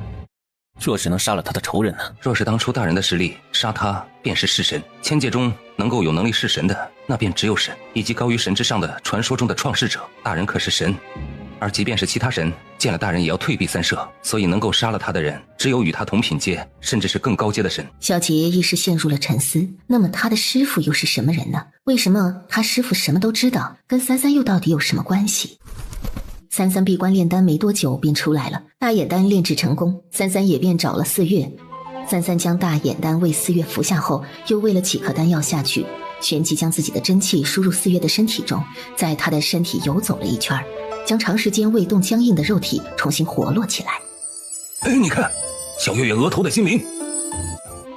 若是能杀了他的仇人呢？若是当初大人的实力，杀他便是弑神。千界中能够有能力弑神的，那便只有神，以及高于神之上的传说中的创世者。大人可是神，而即便是其他神，见了大人也要退避三舍，所以能够杀了他的人，只有与他同品阶，甚至是更高阶的神。萧杰一时陷入了沉思。那么他的师父又是什么人呢？为什么他师父什么都知道，跟33又到底有什么关系？33闭关炼丹没多久便出来了，大眼丹炼制成功，33也便找了4月。33将大眼丹为4月服下后，又喂了几颗丹药下去，旋即将自己的真气输入4月的身体中，在他的身体游走了一圈，将长时间未动僵硬的肉体重新活络起来。哎，你看，小月月额头的心灵，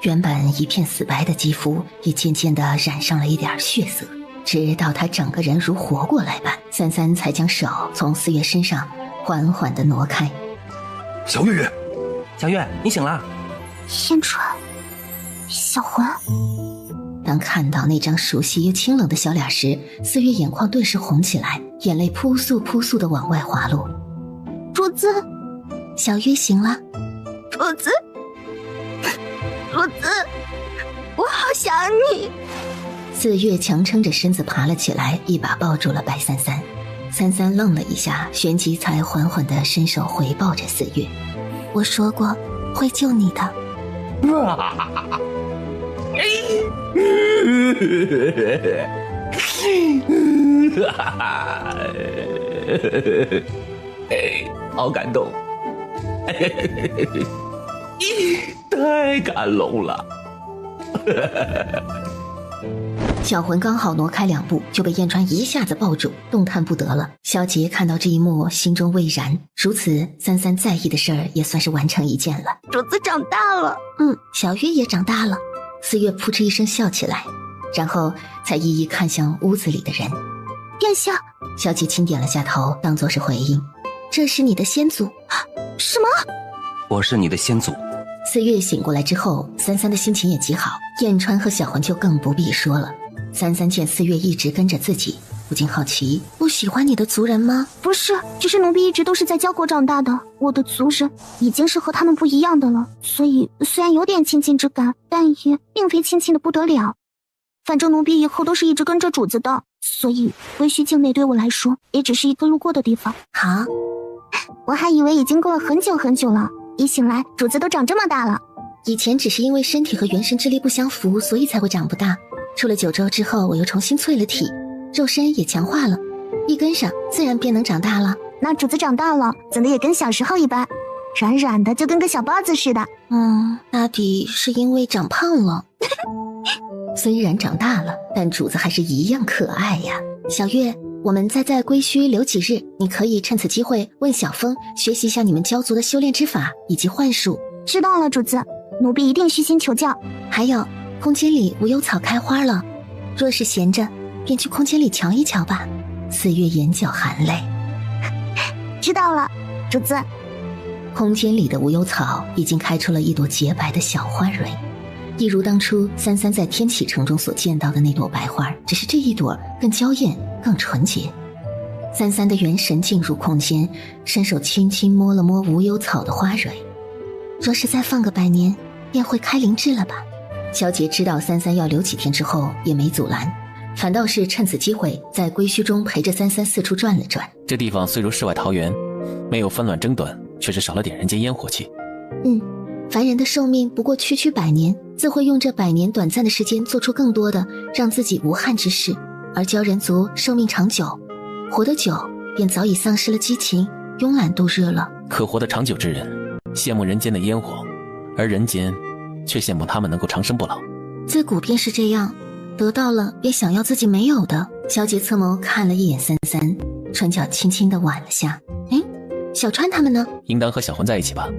原本一片死白的肌肤也渐渐地染上了一点血色，直到他整个人如活过来般，33才将手从4月身上缓缓地挪开。小月月，小月，你醒了。天川，小魂。当看到那张熟悉又清冷的小脸时，4月眼眶顿时红起来，眼泪扑簌扑簌地往外滑落。主子，小月醒了。主子，主子，我好想你。4月强撑着身子爬了起来，一把抱住了白33。33愣了一下，旋即才缓缓地伸手回抱着4月。我说过会救你的。好感动，太感动了。小魂刚好挪开2步，就被燕川一下子抱住，动弹不得了。萧杰看到这一幕，心中蔚然。如此，三三在意的事儿也算是完成一件了。主子长大了，小月也长大了。四月扑哧一声笑起来，然后才一一看向屋子里的人。殿下，萧杰轻点了下头，当作是回应。这是你的先祖。什么？我是你的先祖。四月醒过来之后，三三的心情也极好，燕川和小魂就更不必说了。三三见四月一直跟着自己，不禁好奇，不喜欢你的族人吗？不是，只是奴婢一直都是在交国长大的，我的族人已经是和他们不一样的了，所以虽然有点亲近之感，但也并非亲近的不得了。反正奴婢以后都是一直跟着主子的，所以归墟境内对我来说也只是一个路过的地方。好，我还以为已经过了很久很久了，一醒来主子都长这么大了。以前只是因为身体和元神之力不相符，所以才会长不大。出了9周之后，我又重新淬了体，肉身也强化了，一跟上自然便能长大了。那主子长大了，怎么也跟小时候一般，软软的，就跟个小包子似的。那得是因为长胖了。虽然长大了，但主子还是一样可爱呀。小月，我们再在归墟留几日，你可以趁此机会问小风学习一下你们鲛族的修炼之法以及幻术。知道了，主子，奴婢一定虚心求教。还有，空间里无忧草开花了，若是闲着，便去空间里瞧一瞧吧。四月眼角含泪。知道了，主子。空间里的无忧草已经开出了一朵洁白的小花蕊，一如当初三三在天启城中所见到的那朵白花，只是这一朵更娇艳更纯洁。三三的元神进入空间，伸手轻轻摸了摸无忧草的花蕊，若是再放个100年，便会开灵智了吧。萧杰知道三三要留几天之后，也没阻拦，反倒是趁此机会在归墟中陪着三三四处转了转。这地方虽如世外桃源，没有纷乱争端，却是少了点人间烟火气。凡人的寿命不过区区100年，自会用这100年短暂的时间做出更多的让自己无憾之事，而鲛人族寿命长久，活得久便早已丧失了激情，慵懒度日了。可活得长久之人羡慕人间的烟火，而人间却羡慕他们能够长生不老。自古便是这样，得到了便想要自己没有的。萧杰侧眸看了一眼三三，唇角轻轻地挽了下。小川他们呢？应当和小魂在一起吧，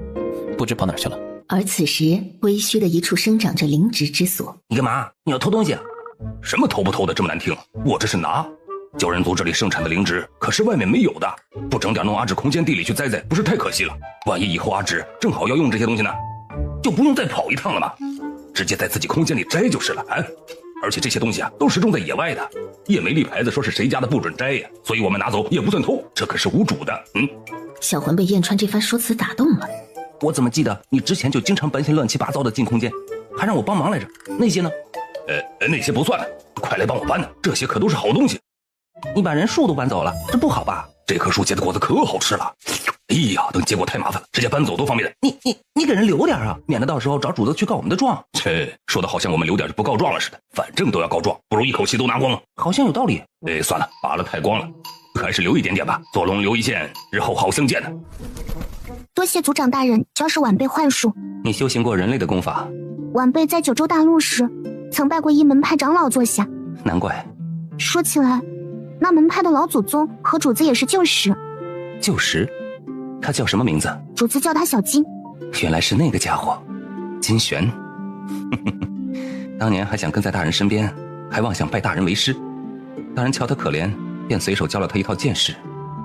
不知跑哪儿去了。而此时归墟的一处生长着灵植之所。你干嘛？你要偷东西啊？什么偷不偷的这么难听？我这是拿鲛人族这里盛产的灵植，可是外面没有的，不整点弄阿芷空间地里去栽栽，不是太可惜了？万一以后阿芷正好要用这些东西呢，就不用再跑一趟了嘛，直接在自己空间里摘就是了。而且这些东西啊，都是种在野外的，也没立牌子说是谁家的不准摘呀，所以我们拿走也不算偷，这可是无主的。小魂被燕川这番说辞打动了。我怎么记得你之前就经常搬些乱七八糟的进空间，还让我帮忙来着？那些呢？那些不算的，快来帮我搬呢，这些可都是好东西。你把人树都搬走了，这不好吧？这棵树结的果子可好吃了。哎呀，等结果太麻烦了，直接搬走多方便的。你给人留点啊，免得到时候找主子去告我们的状。切，说的好像我们留点就不告状了似的，反正都要告状，不如一口气都拿光了。好像有道理。算了，拔了太光了，还是留一点点吧，做龙留一线，日后好相见呢。多谢族长大人教示晚辈幻术。你修行过人类的功法？晚辈在九州大陆时，曾拜过一门派长老座下。难怪。说起来，那门派的老祖宗和主子也是旧识。旧识？他叫什么名字？主子叫他小金。原来是那个家伙，金玄。当年还想跟在大人身边，还妄想拜大人为师。大人瞧他可怜，便随手教了他一套剑式，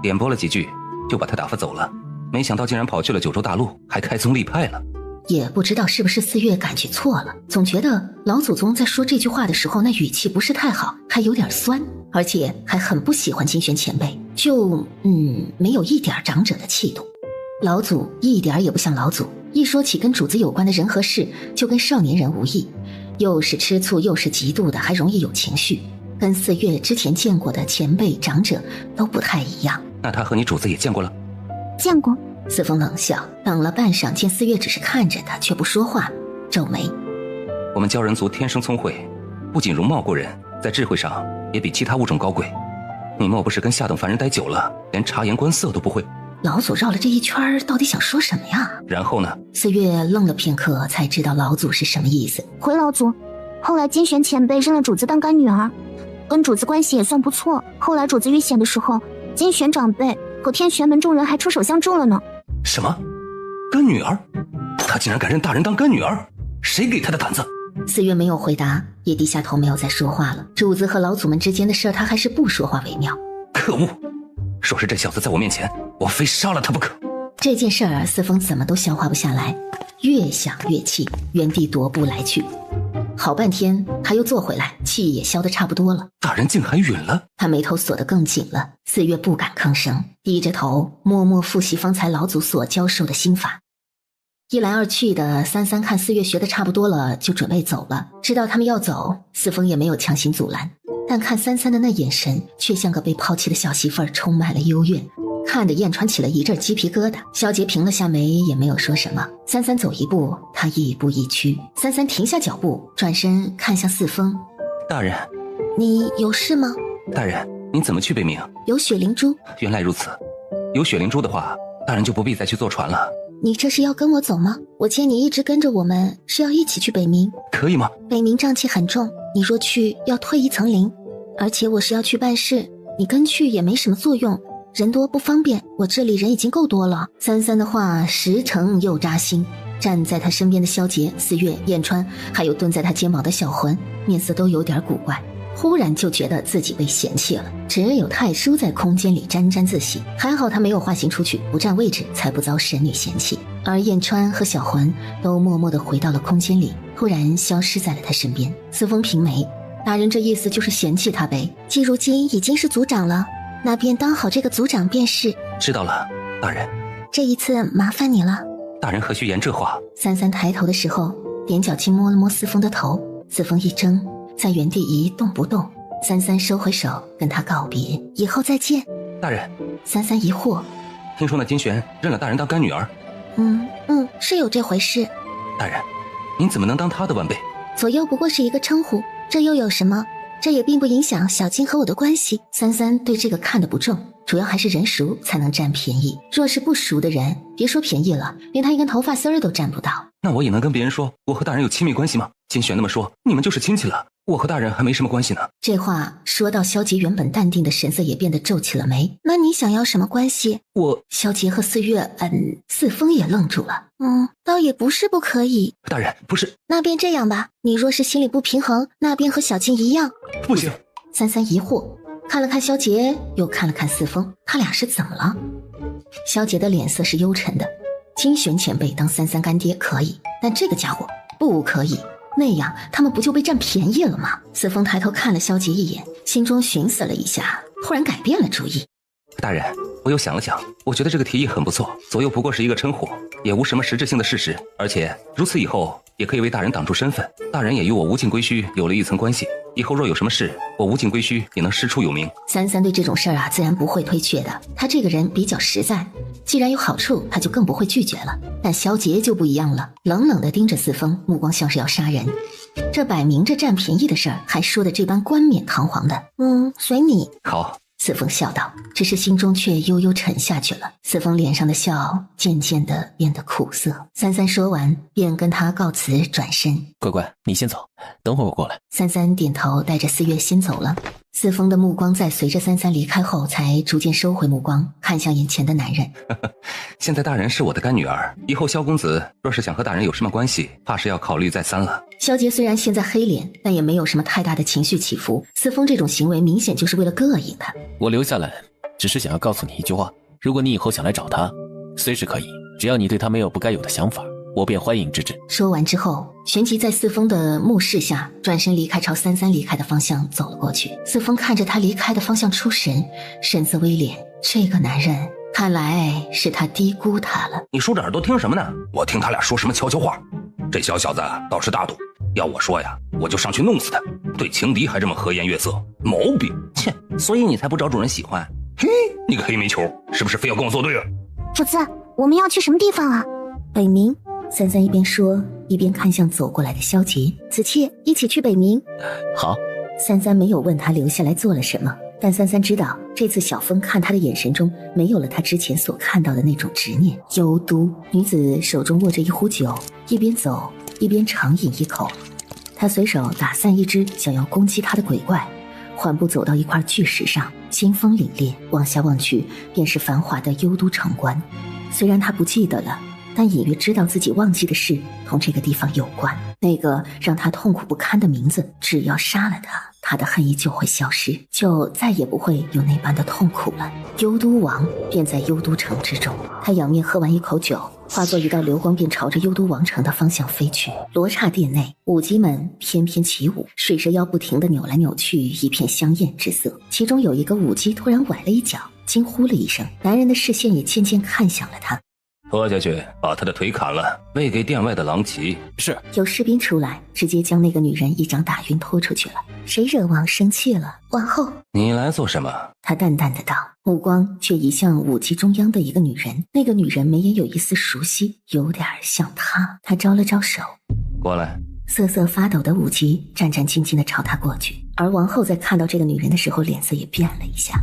点拨了几句，就把他打发走了。没想到竟然跑去了九州大陆，还开宗立派了。也不知道是不是四月感觉错了，总觉得老祖宗在说这句话的时候，那语气不是太好，还有点酸，而且还很不喜欢金玄前辈，就没有一点长者的气度。老祖一点也不像老祖，一说起跟主子有关的人和事，就跟少年人无异，又是吃醋又是嫉妒的，还容易有情绪，跟四月之前见过的前辈长者都不太一样。那他和你主子也见过了？见过。四风冷笑，等了半晌，见四月只是看着他，却不说话，皱眉。我们鲛人族天生聪慧，不仅容貌过人，在智慧上也比其他物种高贵。你莫不是跟下等凡人待久了，连察言观色都不会？老祖绕了这一圈，到底想说什么呀？然后呢？四月愣了片刻，才知道老祖是什么意思。回老祖，后来金玄前辈认了主子当干女儿，跟主子关系也算不错。后来主子遇险的时候，金玄长辈和天玄门众人还出手相助了呢。什么？干女儿？他竟然敢认大人当干女儿？谁给他的胆子？四月没有回答，也低下头没有再说话了。主子和老祖们之间的事儿，他还是不说话为妙。可恶！说是这小子在我面前，我非杀了他不可。这件事儿，四风怎么都消化不下来，越想越气，原地踱步来去。好半天，他又坐回来，气也消得差不多了。大人竟还允了？他眉头锁得更紧了。四月不敢吭声，低着头默默复习方才老祖所教授的心法。一来二去的，三三看四月学得差不多了，就准备走了。知道他们要走，四风也没有强行阻拦，但看三三的那眼神，却像个被抛弃的小媳妇儿，充满了幽怨，看得燕川起了一阵鸡皮疙瘩。萧杰平了下眉，也没有说什么。三三走一步，他一步一趋。三三停下脚步，转身看向四风：“大人，你有事吗？”“大人，您怎么去北冥？”“有雪灵珠。”“原来如此，有雪灵珠的话，大人就不必再去坐船了。”“你这是要跟我走吗？我见你一直跟着我们，是要一起去北冥。”“可以吗？”“北冥瘴气很重，你若去要退一层灵，而且我是要去办事，你跟去也没什么作用。人多不方便，我这里人已经够多了。”三三的话实诚又扎心。站在他身边的萧杰、四月、燕川，还有蹲在他肩膀的小魂，面色都有点古怪。忽然就觉得自己被嫌弃了。只有太叔在空间里沾沾自喜，还好他没有化形出去，不占位置，才不遭神女嫌弃。而燕川和小魂都默默地回到了空间里，突然消失在了他身边。四风平眉：“大人这意思就是嫌弃他呗？季如今已经是族长了，那便当好这个族长便是。”“知道了，大人。”“这一次麻烦你了。”“大人何须言这话？”三三抬头的时候，踮脚轻摸了摸四风的头，四风一怔，在原地一动不动。三三收回手，跟他告别：“以后再见。”“大人。”三三疑惑：“听说那金玄认了大人当干女儿？”“是有这回事。”“大人，您怎么能当他的晚辈？”“左右不过是一个称呼，这又有什么？这也并不影响小金和我的关系。”三三对这个看得不重，主要还是人熟才能占便宜。若是不熟的人，别说便宜了，连他一根头发丝儿都占不到。那我也能跟别人说我和大人有亲密关系吗？金玄那么说，你们就是亲戚了，我和大人还没什么关系呢。”这话说到萧杰原本淡定的神色也变得皱起了眉。“那你想要什么关系？”“萧杰和四月，四风也愣住了。“倒也不是不可以。”“大人，不是。”“那便这样吧，你若是心里不平衡，那便和小金一样。”“不行。”三三疑惑，看了看萧杰，又看了看四风，他俩是怎么了？萧杰的脸色是幽沉的。金玄前辈当三三干爹可以，但这个家伙不可以，那样他们不就被占便宜了吗？四风抬头看了萧杰一眼，心中寻思了一下，突然改变了主意。“大人，我又想了想，我觉得这个提议很不错。左右不过是一个称呼，也无什么实质性的事实，而且如此以后也可以为大人挡住身份。大人也与我无尽归墟有了一层关系，以后若有什么事，我无尽归墟也能师出有名。”三三对这种事儿自然不会推却的，他这个人比较实在，既然有好处，他就更不会拒绝了。但萧杰就不一样了，冷冷地盯着四风，目光像是要杀人。这摆明着占便宜的事儿，还说的这般冠冕堂皇的。随你。好。四风笑道，只是心中却悠悠沉下去了。四风脸上的笑渐渐地变得苦涩。三三说完，便跟他告辞，转身：“乖乖，你先走，等会儿我过来。”三三点头，带着四月先走了。四风的目光在随着三三离开后，才逐渐收回目光，看向眼前的男人。现在大人是我的干女儿，以后萧公子若是想和大人有什么关系，怕是要考虑再三了。萧杰虽然现在黑脸，但也没有什么太大的情绪起伏。四风这种行为明显就是为了膈应他。我留下来，只是想要告诉你一句话：如果你以后想来找他，随时可以，只要你对他没有不该有的想法，我便欢迎之至。说完之后，旋即在四风的目视下，转身离开，朝三三离开的方向走了过去。四风看着他离开的方向出神，神色微敛。这个男人看来是他低估他了。你竖着耳朵听什么呢？我听他俩说什么悄悄话。这小小子倒是大度，要我说呀，我就上去弄死他。对情敌还这么和颜悦色，毛病！切，所以你才不招主人喜欢。嘿，你个黑煤球，是不是非要跟我作对啊？主子，我们要去什么地方啊？北冥。三三一边说，一边看向走过来的萧杰。子妾一起去北冥。好。三三没有问他留下来做了什么，但三三知道，这次小风看他的眼神中没有了他之前所看到的那种执念。幽都女子手中握着一壶酒，一边走一边长饮一口。他随手打散一只想要攻击他的鬼怪，缓步走到一块巨石上，金风凛冽，往下望去便是繁华的幽都城关。虽然他不记得了，但隐约知道自己忘记的事同这个地方有关。那个让他痛苦不堪的名字，只要杀了他，他的恨意就会消失，就再也不会有那般的痛苦了。幽都王便在幽都城之中，他仰面喝完一口酒，化作一道流光便朝着幽都王城的方向飞去。罗刹殿内，舞姬们翩翩起舞，水蛇腰不停地扭来扭去，一片香艳之色。其中有一个舞姬突然崴了一脚，惊呼了一声，男人的视线也渐渐看向了他。拖下去，把他的腿砍了，喂给殿外的狼骑。是。有士兵出来，直接将那个女人一掌打晕拖出去了。谁惹王生气了？王后，你来做什么？他淡淡的道，目光却移向舞姬中央的一个女人。那个女人眉眼有一丝熟悉，有点像他。他招了招手，过来。瑟瑟发抖的舞姬战战兢兢地朝他过去，而王后在看到这个女人的时候，脸色也变了一下。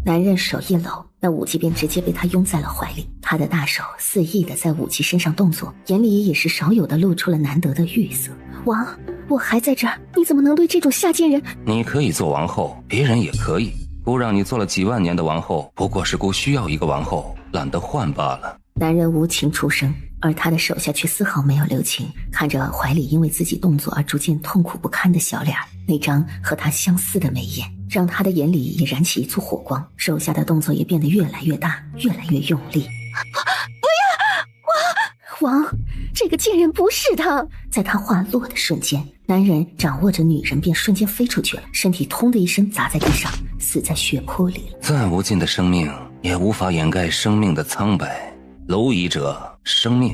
男人手一搂，那舞姬便直接被他拥在了怀里。他的大手肆意地在舞姬身上动作，眼里也是少有的露出了难得的欲色。王，我还在这儿，你怎么能对这种下贱人？你可以做王后，别人也可以。姑让你做了几万年的王后，不过是姑需要一个王后，懒得换罢了。男人无情出声，而他的手下却丝毫没有留情，看着怀里因为自己动作而逐渐痛苦不堪的小脸，那张和他相似的眉眼让他的眼里也燃起一簇火光，手下的动作也变得越来越大，越来越用力。不要！王，这个贱人不是他！在他话落的瞬间，男人掌握着女人便瞬间飞出去了，身体通的一声砸在地上，死在血泊里了。再无尽的生命也无法掩盖生命的苍白，蝼蚁者，生命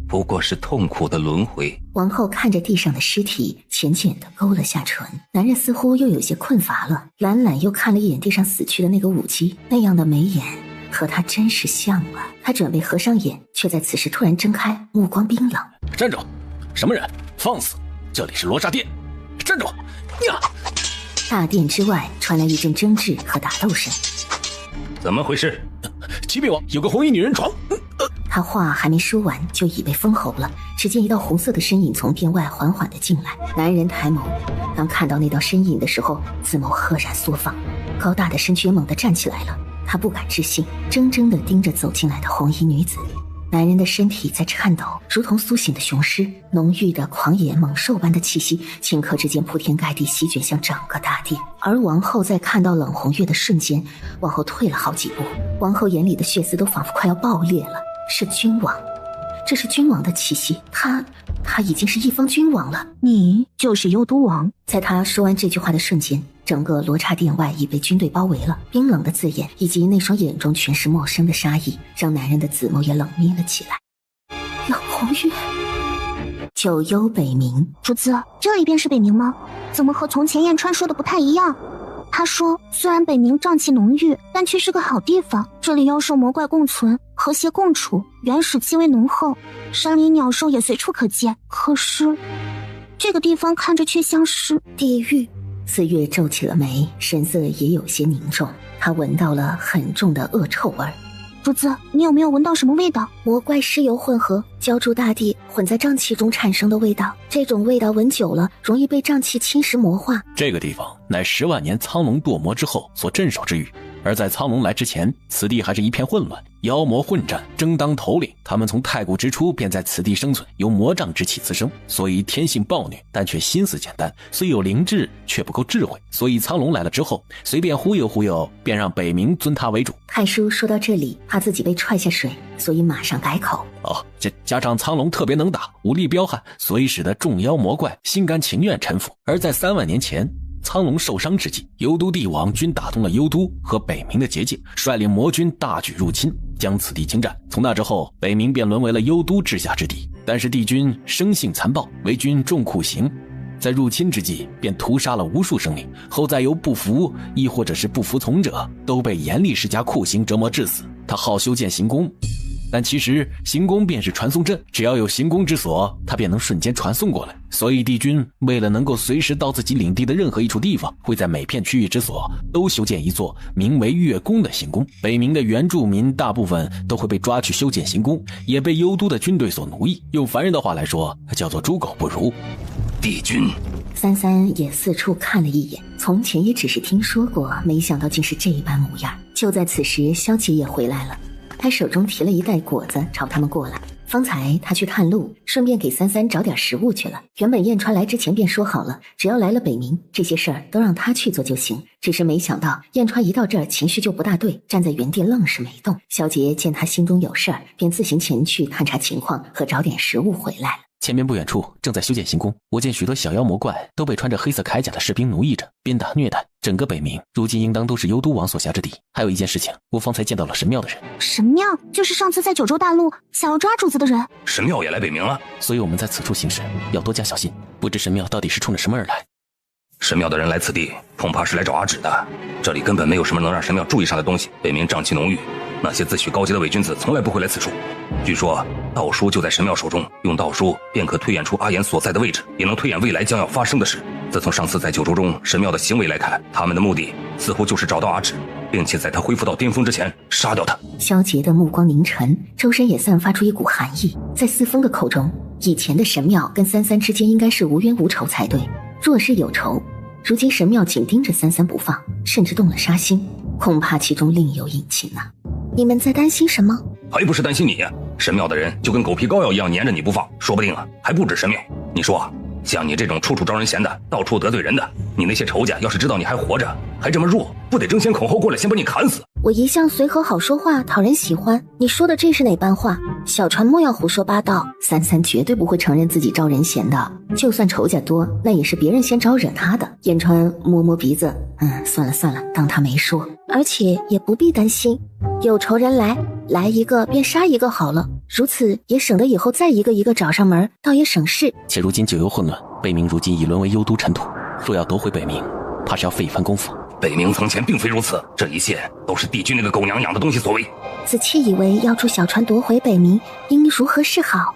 不过是痛苦的轮回。王后看着地上的尸体，浅浅地勾了下唇。男人似乎又有些困乏了，懒懒又看了一眼地上死去的那个舞姬，那样的眉眼和他真是像啊。他准备合上眼，却在此时突然睁开，目光冰冷。站住！什么人？放肆！这里是罗刹殿！站住！呀！大殿之外传来一阵争执和打斗声。怎么回事？启禀王，有个红衣女人闯。他话还没说完，就已被封喉了。只见一道红色的身影从殿外缓缓地进来。男人抬眸，当看到那道身影的时候，紫眸赫然缩放，高大的身躯猛地站起来了。他不敢置信，怔怔地盯着走进来的红衣女子。男人的身体在颤抖，如同苏醒的雄狮，浓郁的狂野猛兽般的气息顷刻之间铺天盖地，席卷向整个大地。而王后在看到冷红月的瞬间，往后退了好几步，王后眼里的血丝都仿佛快要爆裂了。是君王，这是君王的气息，他已经是一方君王了。你就是幽都王。在他说完这句话的瞬间，整个罗刹殿外已被军队包围了，冰冷的字眼以及那双眼中全是陌生的杀意，让男人的紫眸也冷眯了起来。冷红月，九幽北冥。主子，这里便是北冥吗？怎么和从前燕川说的不太一样？他说虽然北冥瘴气浓郁，但却是个好地方，这里妖兽魔怪共存，和谐共处，原始气味浓厚，山林鸟兽也随处可见。可是这个地方看着却像是地狱。四月皱起了眉，神色也有些凝重，他闻到了很重的恶臭味。主子，你有没有闻到什么味道？魔怪尸油混合，浇筑大地，混在瘴气中产生的味道。这种味道闻久了，容易被瘴气侵蚀魔化。这个地方乃10万年苍龙堕魔之后所镇守之域，而在苍龙来之前，此地还是一片混乱，妖魔混战，争当头领。他们从太古之初便在此地生存，由魔瘴之气滋生，所以天性暴虐，但却心思简单，虽有灵智，却不够智慧。所以苍龙来了之后，随便忽悠忽悠，便让北冥尊他为主。太叔说到这里，怕自己被踹下水，所以马上改口。加上苍龙特别能打，武力彪悍，所以使得众妖魔怪心甘情愿臣服。而在3万年前，苍龙受伤之际，幽都帝王均打通了幽都和北冥的结界，率领魔军大举入侵，将此地侵占。从那之后，北冥便沦为了幽都治下之地。但是帝君生性残暴，为君重酷刑，在入侵之际便屠杀了无数生灵，后再由不服亦或者是不服从者都被严厉施加酷刑折磨致死。他好修建行宫，但其实行宫便是传送阵，只要有行宫之所，他便能瞬间传送过来。所以帝君为了能够随时到自己领地的任何一处地方，会在每片区域之所都修建一座名为月宫的行宫。北冥的原住民大部分都会被抓去修建行宫，也被幽都的军队所奴役，用凡人的话来说，叫做猪狗不如。帝君。三三也四处看了一眼，从前也只是听说过，没想到竟是这般模样。就在此时，萧杰也回来了，他手中提了一袋果子朝他们过来。方才他去探路，顺便给三三找点食物去了。原本燕川来之前便说好了，只要来了北冥，这些事儿都让他去做就行。只是没想到燕川一到这儿情绪就不大对，站在原地愣是没动。萧杰见他心中有事儿，便自行前去探查情况和找点食物回来了。前面不远处正在修建行宫，我见许多小妖魔怪都被穿着黑色铠甲的士兵奴役着，鞭打虐待。整个北冥如今应当都是幽都王所辖之地。还有一件事情，我方才见到了神庙的人。神庙就是上次在九州大陆想要抓主子的人。神庙也来北冥了，所以我们在此处行事要多加小心，不知神庙到底是冲着什么而来。神庙的人来此地恐怕是来找阿芷的，这里根本没有什么能让神庙注意上的东西。北冥瘴气浓郁，那些自诩高洁的伪君子从来不会来此处。据说道书就在神庙手中，用道书便可推演出阿言所在的位置，也能推演未来将要发生的事。自从上次在九州中神庙的行为来看，他们的目的似乎就是找到阿芷，并且在他恢复到巅峰之前杀掉他。萧杰的目光凝沉，周身也散发出一股寒意。在四风的口中，以前的神庙跟三三之间应该是无冤无仇才对，若是有仇，如今神庙紧盯着三三不放，甚至动了杀心，恐怕其中另有隐情啊。你们在担心什么？还不是担心你呀！神庙的人就跟狗皮膏药一样粘着你不放，说不定还不止神庙。你说像你这种处处招人嫌的，到处得罪人的，你那些仇家要是知道你还活着，还这么弱，不得争先恐后过来先把你砍死？我一向随和好说话，讨人喜欢，你说的这是哪般话？小船莫要胡说八道。三三绝对不会承认自己招人嫌的，就算仇家多，那也是别人先招惹他的。燕川摸摸鼻子，算了算了，当他没说。而且也不必担心，有仇人来一个便杀一个好了，如此也省得以后再一个一个找上门，倒也省事。且如今九幽混乱，北冥如今已沦为幽都尘土，若要夺回北冥，怕是要费一番功夫。北冥从前并非如此，这一切都是帝君那个狗娘养的东西所为。子期以为要助小船夺回北冥，应如何是好？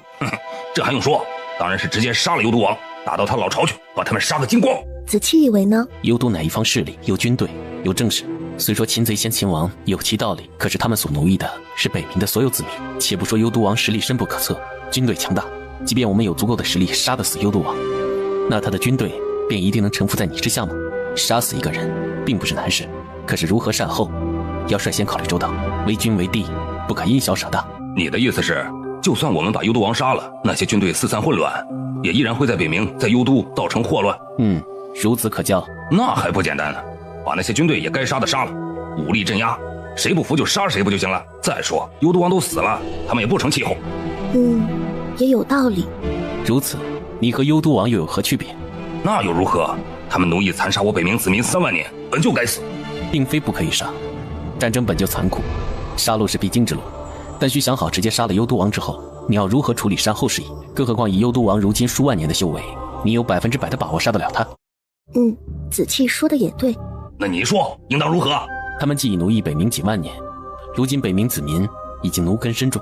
这还用说？当然是直接杀了幽都王，打到他老巢去，把他们杀个精光。子期以为呢？幽都乃一方势力，有军队，有政事。虽说擒贼先擒王有其道理，可是他们所奴役的是北冥的所有子民。且不说幽都王实力深不可测，军队强大，即便我们有足够的实力杀得死幽都王，那他的军队便一定能臣服在你之下吗？杀死一个人并不是难事，可是如何善后，要率先考虑周到。为君为帝，不可因小舍大。你的意思是，就算我们把幽都王杀了，那些军队四散混乱，也依然会在北冥，在幽都造成祸乱？孺子可教。那还不简单呢？把那些军队也该杀的杀了，武力镇压，谁不服就杀谁不就行了？再说幽都王都死了，他们也不成气候。也有道理。如此，你和幽都王又有何区别？那又如何？他们奴役残杀我北冥子民3万年，本就该死。并非不可以杀，战争本就残酷，杀戮是必经之路，但需想好直接杀了幽都王之后，你要如何处理善后事宜。更何况以幽都王如今数万年的修为，你有100%的把握杀得了他。子期说的也对。那你说应当如何？他们既已奴役北冥几万年，如今北冥子民已经奴根深重，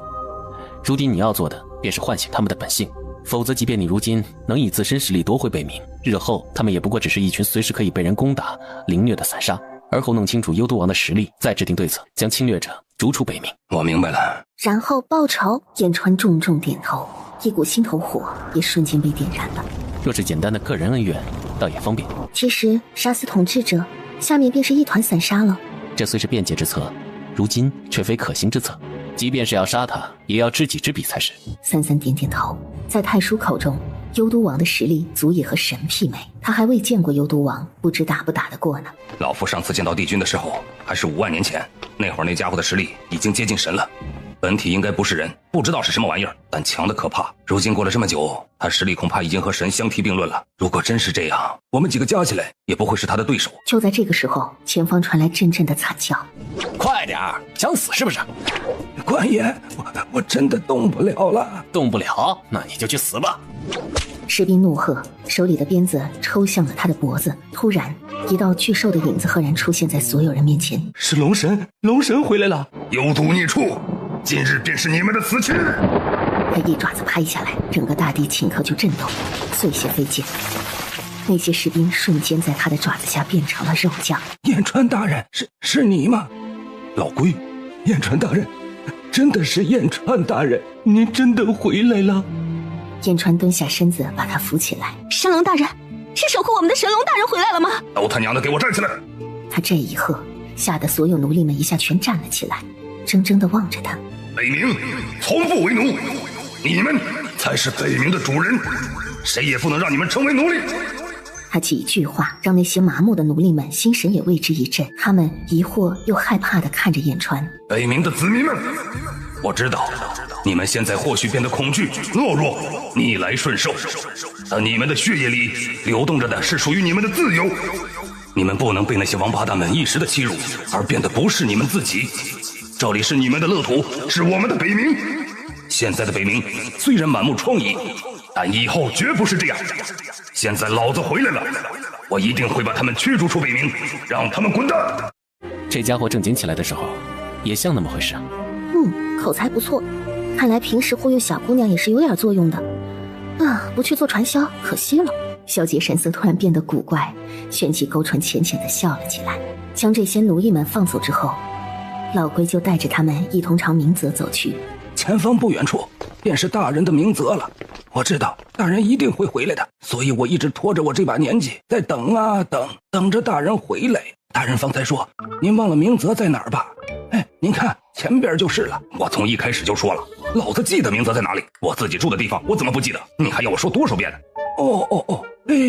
如今你要做的便是唤醒他们的本性，否则即便你如今能以自身实力夺回北冥，日后他们也不过只是一群随时可以被人攻打凌虐的散沙。而后弄清楚幽都王的实力，再制定对策，将侵略者逐出北冥。我明白了。然后报仇。燕川重重点头，一股心头火也瞬间被点燃了。若是简单的个人恩怨，倒也方便。其实杀死统治者，下面便是一团散沙了。这虽是便捷之策，如今却非可行之策。即便是要杀他，也要知己知彼才是。三三点点头，在太叔口中，幽都王的实力足以和神媲美，他还未见过幽都王，不知打不打得过呢。老夫上次见到帝君的时候，还是5万年前，那会儿那家伙的实力已经接近神了。本体应该不是人，不知道是什么玩意儿，但强的可怕。如今过了这么久，他实力恐怕已经和神相提并论了。如果真是这样，我们几个加起来也不会是他的对手。就在这个时候，前方传来阵阵的惨叫。快点儿，想死是不是？官爷，我真的动不了了。动不了，那你就去死吧。士兵怒喝，手里的鞭子抽向了他的脖子。突然，一道巨兽的影子赫然出现在所有人面前。是龙神，龙神回来了！幽都孽畜，今日便是你们的死期！他一爪子拍下来，整个大地顷刻就震动，碎屑飞溅。那些士兵瞬间在他的爪子下变成了肉酱。燕川大人，是你吗？老龟，燕川大人，真的是燕川大人，您真的回来了。燕川蹲下身子把他扶起来。神龙大人，是守护我们的神龙大人回来了吗？都他娘的给我站起来！他这一喝，吓得所有奴隶们一下全站了起来，怔怔地望着他。北冥从不为奴，你们才是北冥的主人，谁也不能让你们成为奴隶。他几句话让那些麻木的奴隶们心神也为之一震，他们疑惑又害怕地看着燕川。北冥的子民们，我知道你们现在或许变得恐惧、懦弱、逆来顺受，但你们的血液里流动着的是属于你们的自由。你们不能被那些王八蛋们一时的欺辱而变得不是你们自己。这里是你们的乐土，是我们的北冥。现在的北冥虽然满目疮痍，但以后绝不是这样。现在老子回来了，我一定会把他们驱逐出北冥，让他们滚蛋。这家伙正经起来的时候，也像那么回事啊。口才不错，看来平时忽悠小姑娘也是有点作用的。不去做传销，可惜了。萧杰神色突然变得古怪，旋即勾唇浅浅地笑了起来。将这些奴役们放走之后，老龟就带着他们一同朝明泽走去。前方不远处便是大人的明泽了，我知道大人一定会回来的，所以我一直拖着我这把年纪在等啊等着大人回来。大人方才说您忘了明泽在哪儿吧？您看前边就是了。我从一开始就说了，老子记得明泽在哪里，我自己住的地方我怎么不记得？你还要我说多少遍呢？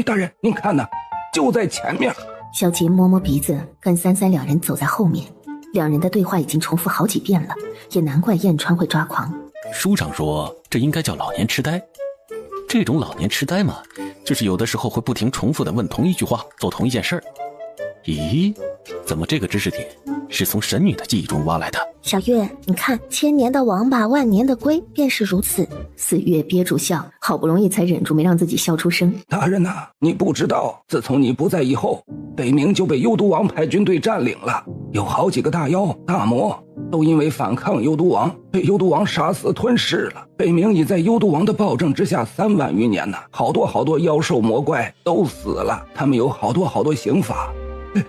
大人您看呢，就在前面。萧杰摸摸鼻子，跟三三两人走在后面。两人的对话已经重复好几遍了，也难怪燕川会抓狂。书上说这应该叫老年痴呆。这种老年痴呆嘛，就是有的时候会不停重复地问同一句话，做同一件事儿。咦，怎么这个知识点是从神女的记忆中挖来的？小月，你看，千年的王八，万年的龟，便是如此。四月憋住笑，好不容易才忍住没让自己笑出声。大人呐，你不知道，自从你不在以后，北冥就被幽都王派军队占领了，有好几个大妖大魔都因为反抗幽都王，被幽都王杀死吞噬了。北冥已在幽都王的暴政之下3万余年呢，好多妖兽魔怪都死了，他们有好多刑罚，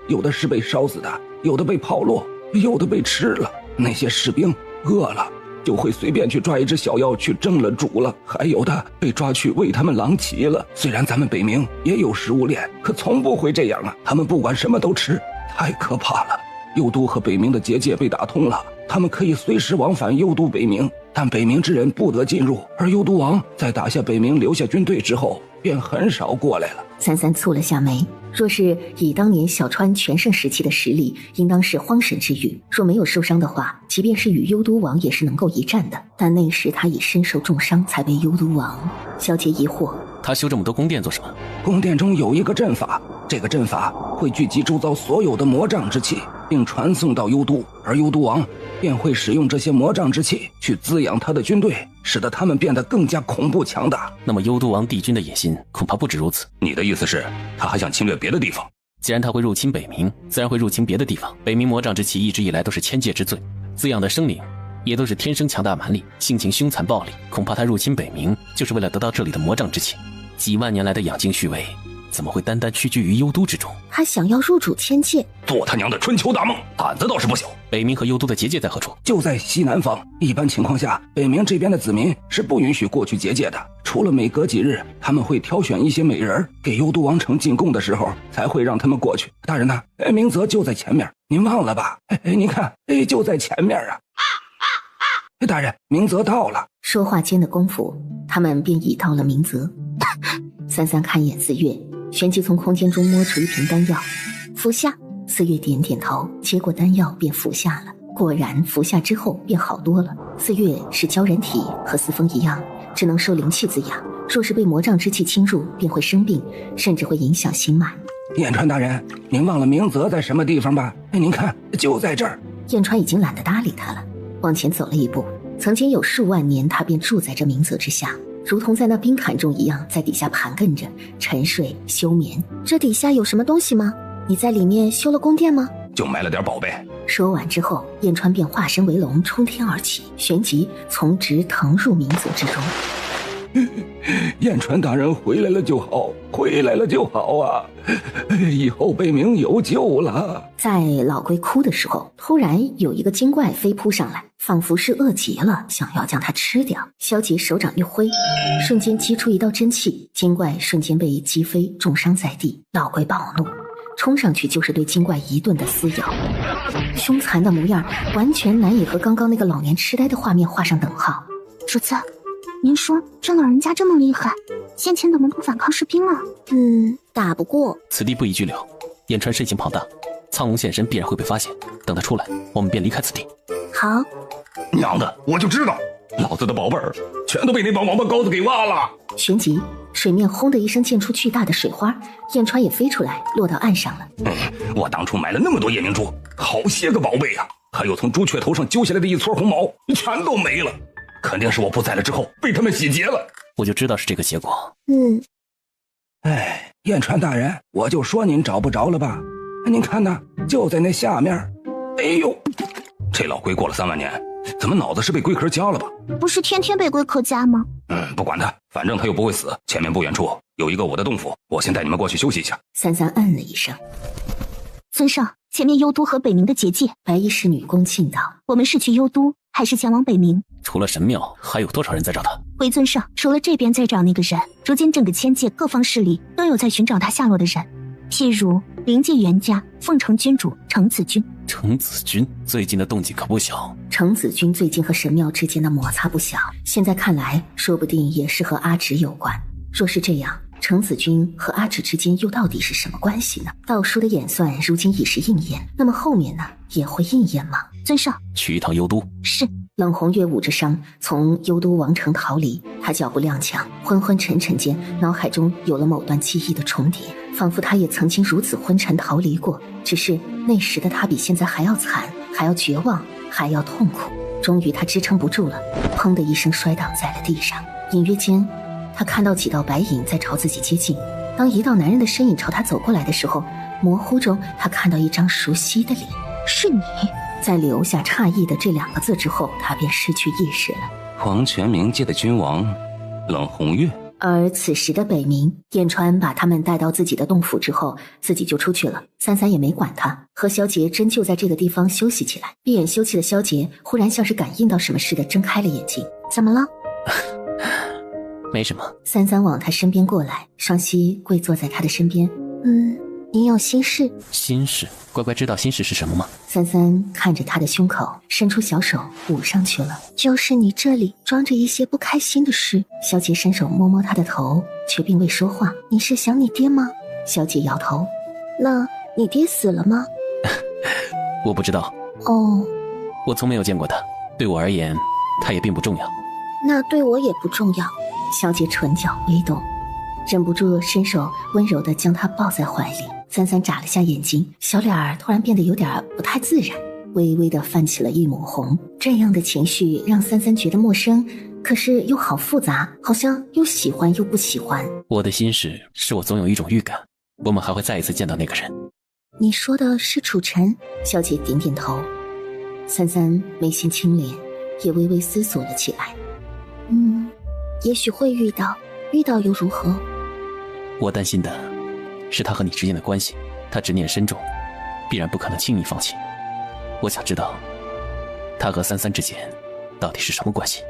有的是被烧死的，有的被炮烙，有的被吃了。那些士兵饿了就会随便去抓一只小妖去蒸了煮了，还有的被抓去喂他们狼骑了。虽然咱们北冥也有食物链，可从不会这样啊，他们不管什么都吃，太可怕了。幽都和北冥的结界被打通了，他们可以随时往返幽都北冥，但北冥之人不得进入。而幽都王在打下北冥留下军队之后便很少过来了。三三蹙了下眉，若是以当年小川全盛时期的实力，应当是荒神之域，若没有受伤的话，即便是与幽都王也是能够一战的，但那时他已身受重伤，才被幽都王。萧杰疑惑，他修这么多宫殿做什么？宫殿中有一个阵法，这个阵法会聚集周遭所有的魔障之气，并传送到幽都，而幽都王便会使用这些魔障之气去滋养他的军队，使得他们变得更加恐怖强大。那么幽都王帝君的野心恐怕不止如此。你的意思是他还想侵略别的地方？既然他会入侵北冥，自然会入侵别的地方。北冥魔障之气一直以来都是千界之最，滋养的生灵也都是天生强大蛮力，性情凶残暴力，恐怕他入侵北冥就是为了得到这里的魔障之气。几万年来的养精蓄锐，怎么会单单屈居于幽都之中？他想要入主千界，做他娘的春秋大梦，胆子倒是不小。北冥和幽都的结界在何处？就在西南方。一般情况下，北冥这边的子民是不允许过去结界的，除了每隔几日他们会挑选一些美人给幽都王城进贡的时候，才会让他们过去。大人呢？明泽就在前面，您忘了吧？您看，就在前面啊！大人，明泽到了。说话间的功夫，他们便已到了明泽。三三看眼四月，旋即从空间中摸出一瓶丹药，服下。四月点点头，接过丹药便服下了。果然服下之后便好多了。四月是鲛人体，和四风一样，只能受灵气滋养，若是被魔障之气侵入，便会生病，甚至会影响心脉。燕川大人，您忘了明泽在什么地方吧？您看，就在这儿。燕川已经懒得搭理他了，往前走了一步。曾经有数万年，他便住在这明泽之下，如同在那冰坎中一样，在底下盘亘着沉睡休眠。这底下有什么东西吗？你在里面修了宫殿吗？就埋了点宝贝。说完之后，燕川便化身为龙，冲天而起，旋即从直腾入明泽之中。燕川大人回来了就好，回来了就好啊！以后北冥有救了。在老龟哭的时候，突然有一个精怪飞扑上来，仿佛是饿极了，想要将它吃掉。萧杰手掌一挥，瞬间击出一道真气，精怪瞬间被击飞，重伤在地。老龟暴怒，冲上去就是对精怪一顿的撕咬，凶残的模样完全难以和刚刚那个老年痴呆的画面画上等号。主子，您说这老人家这么厉害，先前怎么不反抗士兵啊？打不过。此地不宜拘留，燕川身形庞大，苍龙现身必然会被发现。等他出来，我们便离开此地。好。娘的，我就知道，老子的宝贝儿全都被那帮王八羔子给挖了。旋即，水面轰的一声溅出巨大的水花，燕川也飞出来，落到岸上了。我当初买了那么多夜明珠，好些个宝贝啊，还有从朱雀头上揪下来的一撮红毛，全都没了。肯定是我不在了之后被他们洗劫了。我就知道是这个结果。燕川大人，我就说您找不着了吧？您看呐，就在那下面。哎呦，这老龟过了3万年，怎么脑子是被龟壳夹了吧？不是天天被龟壳夹吗？不管他，反正他又不会死。前面不远处有一个我的洞府，我先带你们过去休息一下。三三嗯了一声。尊上，前面幽都和北冥的结界。白衣侍女恭敬道：“我们是去幽都，还是前往北冥？”除了神庙，还有多少人在找他？回尊上，除了这边在找那个人，如今整个千界各方势力都有在寻找他下落的人，譬如灵界袁家、凤城君主程子君。程子君最近的动静可不小。程子君最近和神庙之间的摩擦不小，现在看来，说不定也是和阿芷有关。若是这样，程子君和阿芷之间又到底是什么关系呢？道叔的演算如今已是应验，那么后面呢，也会应验吗？尊上，去一趟幽都。是。冷红月捂着伤从幽都王城逃离，他脚步踉跄，昏昏沉沉间，脑海中有了某段记忆的重叠，仿佛他也曾经如此昏沉逃离过，只是那时的他比现在还要惨，还要绝望，还要痛苦。终于他支撑不住了，砰的一声摔倒在了地上。隐约间他看到几道白影在朝自己接近，当一道男人的身影朝他走过来的时候，模糊中他看到一张熟悉的脸。是你。在留下诧异的这2个字之后，他便失去意识了。黄泉冥界的君王冷红月。而此时的北冥，燕川把他们带到自己的洞府之后，自己就出去了。三三也没管他，和萧杰真就在这个地方休息起来。闭眼休憩的萧杰忽然像是感应到什么似的睁开了眼睛。怎么了？没什么。三三往他身边过来，双膝跪坐在他的身边。你有心事？心事？乖乖知道心事是什么吗？三三看着他的胸口，伸出小手捂上去了。就是你这里装着一些不开心的事。萧杰伸手摸摸他的头，却并未说话。你是想你爹吗？萧杰摇头。那你爹死了吗？我不知道。哦，我从没有见过他，对我而言，他也并不重要。那对我也不重要。萧杰唇角微动，忍不住伸手温柔地将他抱在怀里。三三眨了下眼睛，小脸儿突然变得有点不太自然，微微地泛起了一抹红。这样的情绪让三三觉得陌生，可是又好复杂，好像又喜欢又不喜欢。我的心事是我总有一种预感，我们还会再一次见到那个人。你说的是楚尘？小姐点点头。三三眉心轻敛，也微微思索了起来。也许会遇到又如何？我担心的是他和你之间的关系，他执念深重，必然不可能轻易放弃。我想知道他和三三之间到底是什么关系。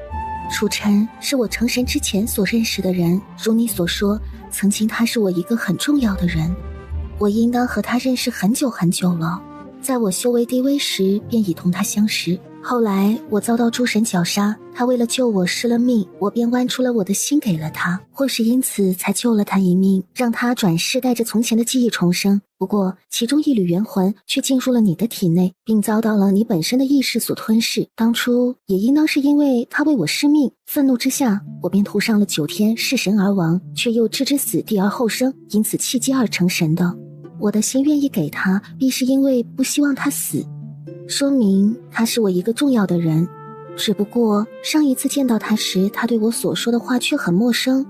楚尘是我成神之前所认识的人，如你所说，曾经他是我一个很重要的人，我应当和他认识很久很久了。在我修为低微时便已同他相识，后来我遭到诸神绞杀，他为了救我失了命，我便剜出了我的心给了他，或是因此才救了他一命，让他转世带着从前的记忆重生。不过其中一缕元魂却进入了你的体内，并遭到了你本身的意识所吞噬。当初也应当是因为他为我失命，愤怒之下我便涂上了9天弑神而亡，却又置之死地而后生，因此契机而成神的。我的心愿意给他，必是因为不希望他死，说明他是我一个重要的人。只不过上一次见到他时，他对我所说的话却很陌生。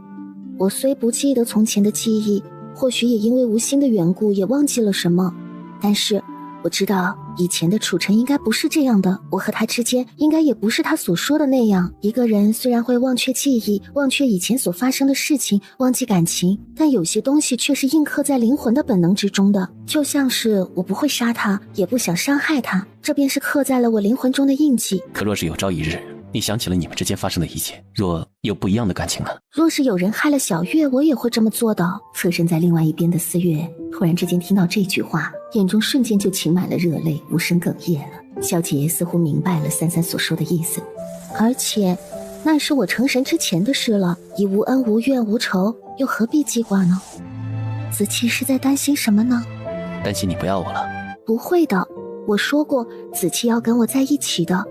我虽不记得从前的记忆，或许也因为无心的缘故也忘记了什么，但是我知道以前的楚尘应该不是这样的，我和他之间应该也不是他所说的那样。一个人虽然会忘却记忆，忘却以前所发生的事情，忘记感情，但有些东西却是印刻在灵魂的本能之中的。就像是我不会杀他，也不想伤害他，这便是刻在了我灵魂中的印记。可若是有朝一日你想起了你们之间发生的一切，若有不一样的感情呢？若是有人害了小月，我也会这么做的。侧身在另外一边的思月突然之间听到这句话，眼中瞬间就噙满了热泪，无声哽咽了。萧杰似乎明白了三三所说的意思，而且那是我成神之前的事了，已无恩无怨无仇，又何必记挂呢？子期是在担心什么呢？担心你不要我了。不会的，我说过子期要跟我在一起的，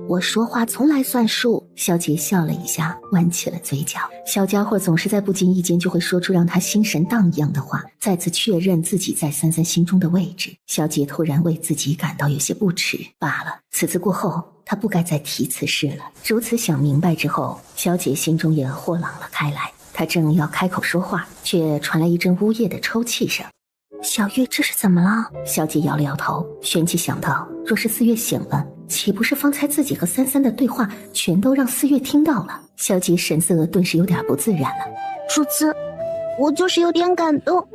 我说话从来算数。萧杰笑了一下，弯起了嘴角。小家伙总是在不经意间就会说出让他心神荡漾的话，再次确认自己在三三心中的位置。萧杰突然为自己感到有些不耻罢了。此次过后，他不该再提此事了。如此想明白之后，萧杰心中也豁朗了开来。他正要开口说话，却传来一阵呜咽的抽泣声。小月，这是怎么了？萧杰摇了摇头，旋即想到，若是四月醒了，岂不是方才自己和三三的对话全都让四月听到了？萧杰神色顿时有点不自然了。主子，我就是有点感动。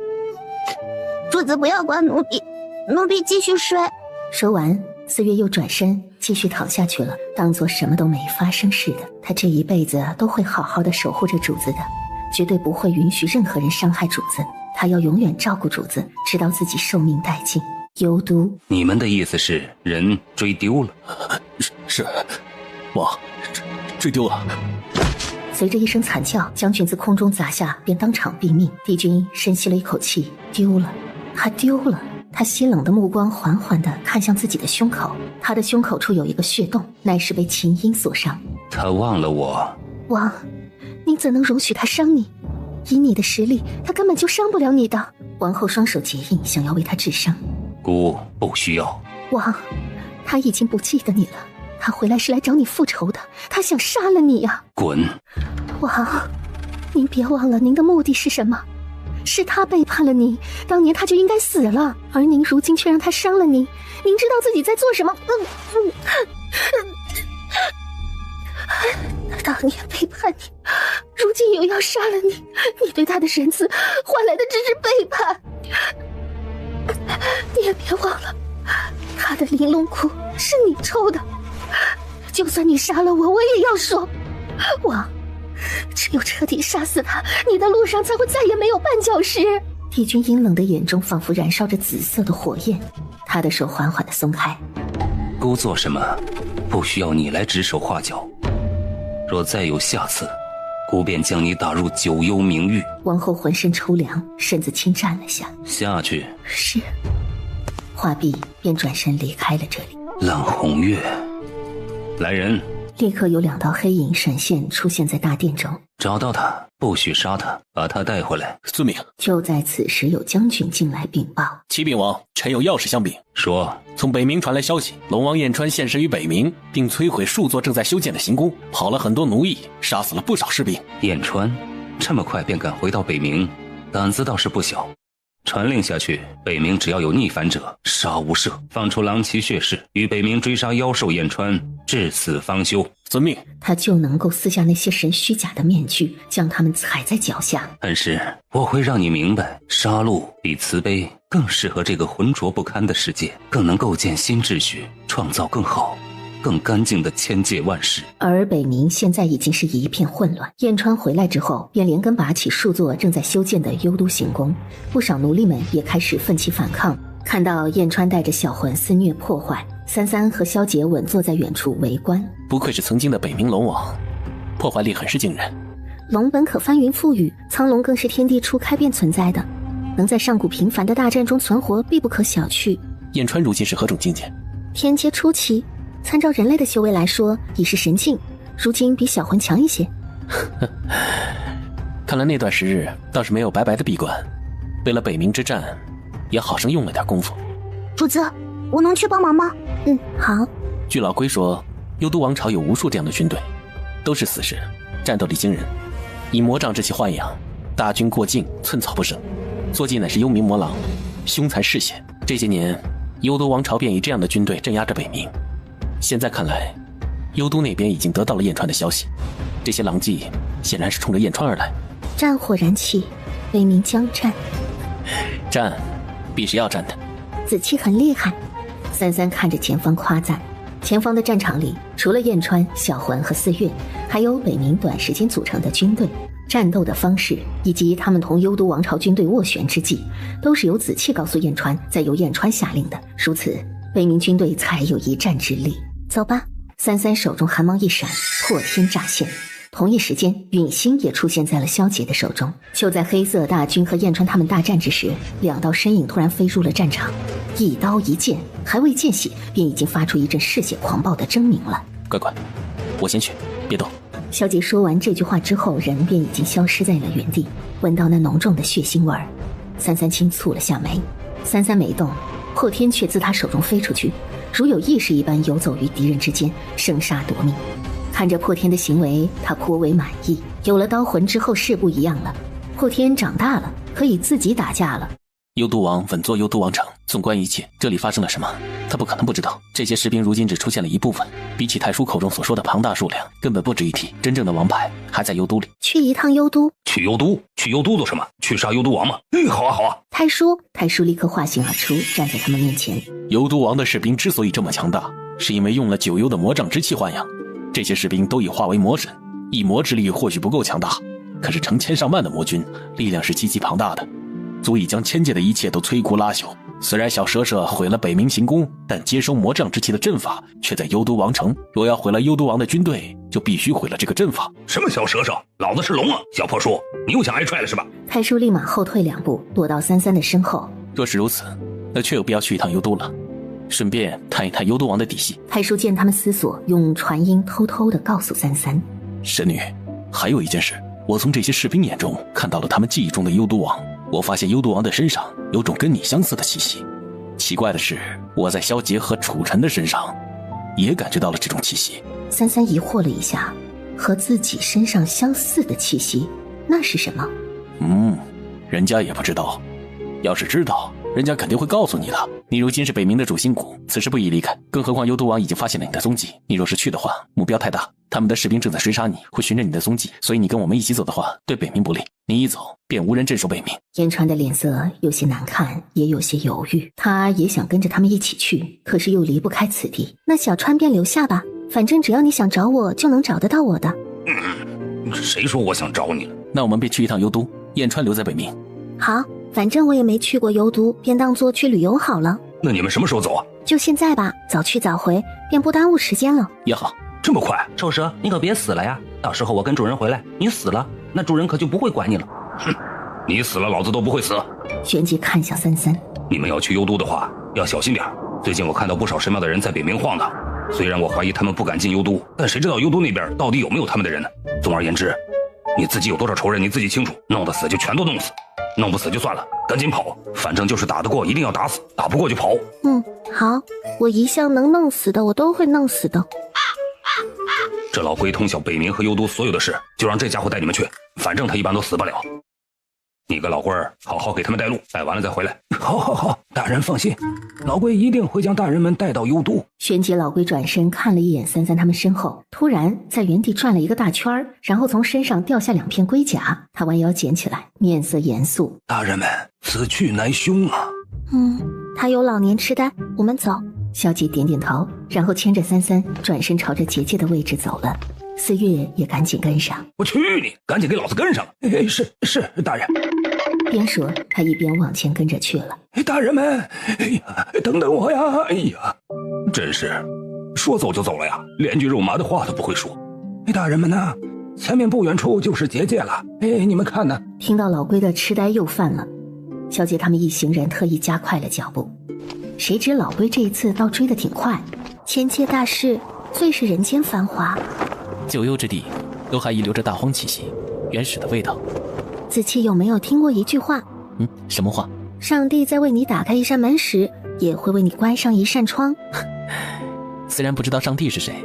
主子不要管奴婢，奴婢继续睡。说完，四月又转身继续躺下去了，当作什么都没发生似的。他这一辈子都会好好的守护着主子的，绝对不会允许任何人伤害主子。他要永远照顾主子，直到自己寿命殆尽。幽都，你们的意思是人追丢了？是，王追丢了。随着一声惨叫，将军自空中砸下，便当场毙命。帝君深吸了一口气，丢了，他丢了。他稀冷的目光缓缓地看向自己的胸口，他的胸口处有一个血洞，乃是被琴音所伤。他忘了我。王，你怎能容许他伤你？以你的实力，他根本就伤不了你的。王后双手结印，想要为他治伤。姑不需要。王，他已经不记得你了，他回来是来找你复仇的，他想杀了你呀！滚！王，您别忘了您的目的是什么？是他背叛了你，当年他就应该死了，而您如今却让他伤了您，您知道自己在做什么？他当年背叛你，如今又要杀了你，你对他的仁慈换来的只是背叛。你也别忘了，他的玲珑窟是你抽的，就算你杀了我，我也要说，王，只有彻底杀死他，你的路上才会再也没有绊脚石。帝君阴冷的眼中仿佛燃烧着紫色的火焰，他的手缓缓地松开。姑做什么不需要你来指手画脚，若再有下次，姑便将你打入九幽冥狱。王后浑身抽凉，身子轻站了下。下去。是。话毕，便转身离开了这里。冷红月，来人！立刻有2道黑影闪现出现在大殿中。找到他，不许杀他，把他带回来。遵命。就在此时，有将军进来禀报：启禀王，臣有要事相禀。说。从北冥传来消息，龙王燕川现身于北冥，并摧毁数座正在修建的行宫，跑了很多奴役，杀死了不少士兵。燕川这么快便赶回到北冥，胆子倒是不小。传令下去，北冥只要有逆反者，杀无赦。放出狼骑血士，与北冥追杀妖兽燕川，至死方休。遵命。他就能够撕下那些神虚假的面具，将他们踩在脚下。但是我会让你明白，杀戮比慈悲更适合这个浑浊不堪的世界，更能构建新秩序，创造更好更干净的千界万世。而北冥现在已经是一片混乱。燕川回来之后，便连根拔起数座正在修建的幽都行宫，不少奴隶们也开始奋起反抗。看到燕川带着小魂肆虐破坏，三三和萧杰稳坐在远处围观。不愧是曾经的北冥龙王，破坏力很是惊人。龙本可翻云覆雨，苍龙更是天地初开便存在的，能在上古频繁的大战中存活，必不可小觑。燕川如今是何种境界？天阶初期，参照人类的修为来说，已是神境，如今比小魂强一些。看来那段时日倒是没有白白的闭关，为了北冥之战，也好生用了点功夫。主子，我能去帮忙吗？好。据老龟说，幽都王朝有无数这样的军队，都是死士，战斗力惊人。以魔杖之气豢养，大军过境，寸草不生。坐骑乃是幽冥魔狼，凶残嗜血。这些年幽都王朝便以这样的军队镇压着北冥。现在看来，幽都那边已经得到了燕川的消息，这些狼藉显然是冲着燕川而来。战火燃起，北冥将战。战，必是要战的。子期很厉害。三三看着前方夸赞。前方的战场里，除了燕川、小环和四月，还有北冥短时间组成的军队。战斗的方式以及他们同幽都王朝军队斡旋之际，都是由子期告诉燕川，再由燕川下令的。如此，北冥军队才有一战之力。走吧。三三手中寒芒一闪，破天乍现。同一时间，陨星也出现在了萧杰的手中。就在黑色大军和燕川他们大战之时，两道身影突然飞入了战场，一刀一剑，还未见血，便已经发出一阵嗜血狂暴的狰鸣了。乖乖，我先去，别动。萧杰说完这句话之后，人便已经消失在了原地。闻到那浓重的血腥味儿，三三轻蹙了下眉。三三没动，破天却自他手中飞出去，如有意识一般游走于敌人之间，生杀夺命。看着破天的行为，他颇为满意。有了刀魂之后是不一样了，破天长大了，可以自己打架了。幽都王稳坐幽都王城，纵观一切，这里发生了什么，他不可能不知道。这些士兵如今只出现了一部分，比起太叔口中所说的庞大数量，根本不值一提。真正的王牌还在幽都里。去一趟幽都。去幽都？去幽都做什么？去杀幽都王吗？好啊好啊。太叔立刻化形而出，站在他们面前。幽都王的士兵之所以这么强大，是因为用了九幽的魔杖之气豢养。这些士兵都已化为魔神，一魔之力或许不够强大，可是成千上万的魔军，力量是极其庞大的，足以将千界的一切都摧枯拉朽。虽然小蛇蛇毁了北冥行宫，但接收魔杖之气的阵法却在幽都王城。若要毁了幽都王的军队，就必须毁了这个阵法。什么小蛇蛇？老子是龙啊！小破叔，你又想挨踹了是吧？太叔立马后退2步，躲到三三的身后。若是如此，那确有必要去一趟幽都了，顺便探一探幽都王的底细。太叔见他们思索，用传音偷偷地告诉三三：神女，还有一件事，我从这些士兵眼中看到了他们记忆中的幽都王。我发现幽都王的身上有种跟你相似的气息。奇怪的是，我在萧杰和楚尘的身上也感觉到了这种气息。三三疑惑了一下，和自己身上相似的气息，那是什么？人家也不知道。要是知道，人家肯定会告诉你的。你如今是北冥的主心骨，此时不宜离开。更何况幽都王已经发现了你的踪迹，你若是去的话，目标太大，他们的士兵正在追杀你，会寻着你的踪迹，所以你跟我们一起走的话，对北冥不利。你一走，便无人镇守北冥。燕川的脸色有些难看，也有些犹豫。他也想跟着他们一起去，可是又离不开此地。那小川便留下吧，反正只要你想找我，就能找得到我的。谁说我想找你了？那我们便去一趟幽都，燕川留在北冥。好，反正我也没去过幽都，便当作去旅游好了。那你们什么时候走啊？就现在吧，早去早回，便不耽误时间了。也好。这么快？臭蛇，你可别死了呀！到时候我跟主人回来，你死了，那主人可就不会管你了。哼，你死了，老子都不会死。旋即看向三三，你们要去幽都的话，要小心点。最近我看到不少神庙的人在北冥晃荡，虽然我怀疑他们不敢进幽都，但谁知道幽都那边到底有没有他们的人呢？总而言之，你自己有多少仇人你自己清楚，弄得死就全都弄死，弄不死就算了，赶紧跑。反正就是打得过一定要打死，打不过就跑。好，我一向能弄死的我都会弄死的。这老龟通晓北冥和幽都所有的事，就让这家伙带你们去，反正他一般都死不了。你跟老龟儿好好给他们带路，带完了再回来。好，大人放心，老龟一定会将大人们带到幽都。旋即老龟转身看了一眼三三他们身后，突然在原地转了一个大圈，然后从身上掉下2片龟甲，他弯腰捡起来，面色严肃：大人们，此去乃凶啊。他有老年痴呆，我们走。萧杰点点头，然后牵着三三转身朝着结界的位置走了。四月也赶紧跟上。我去你，赶紧给老子跟上！是，大人。边说他一边往前跟着去了。大人们，等等我呀！真是说走就走了呀，连句肉麻的话都不会说。大人们呢？前面不远处就是结界了。你们看呢？听到老龟的痴呆又犯了，萧杰他们一行人特意加快了脚步。谁知老龟这一次倒追得挺快，千界大事最是人间繁华，九幽之地都还遗留着大荒气息，原始的味道。子期有没有听过一句话？什么话？上帝在为你打开一扇门时，也会为你关上一扇窗。虽然不知道上帝是谁，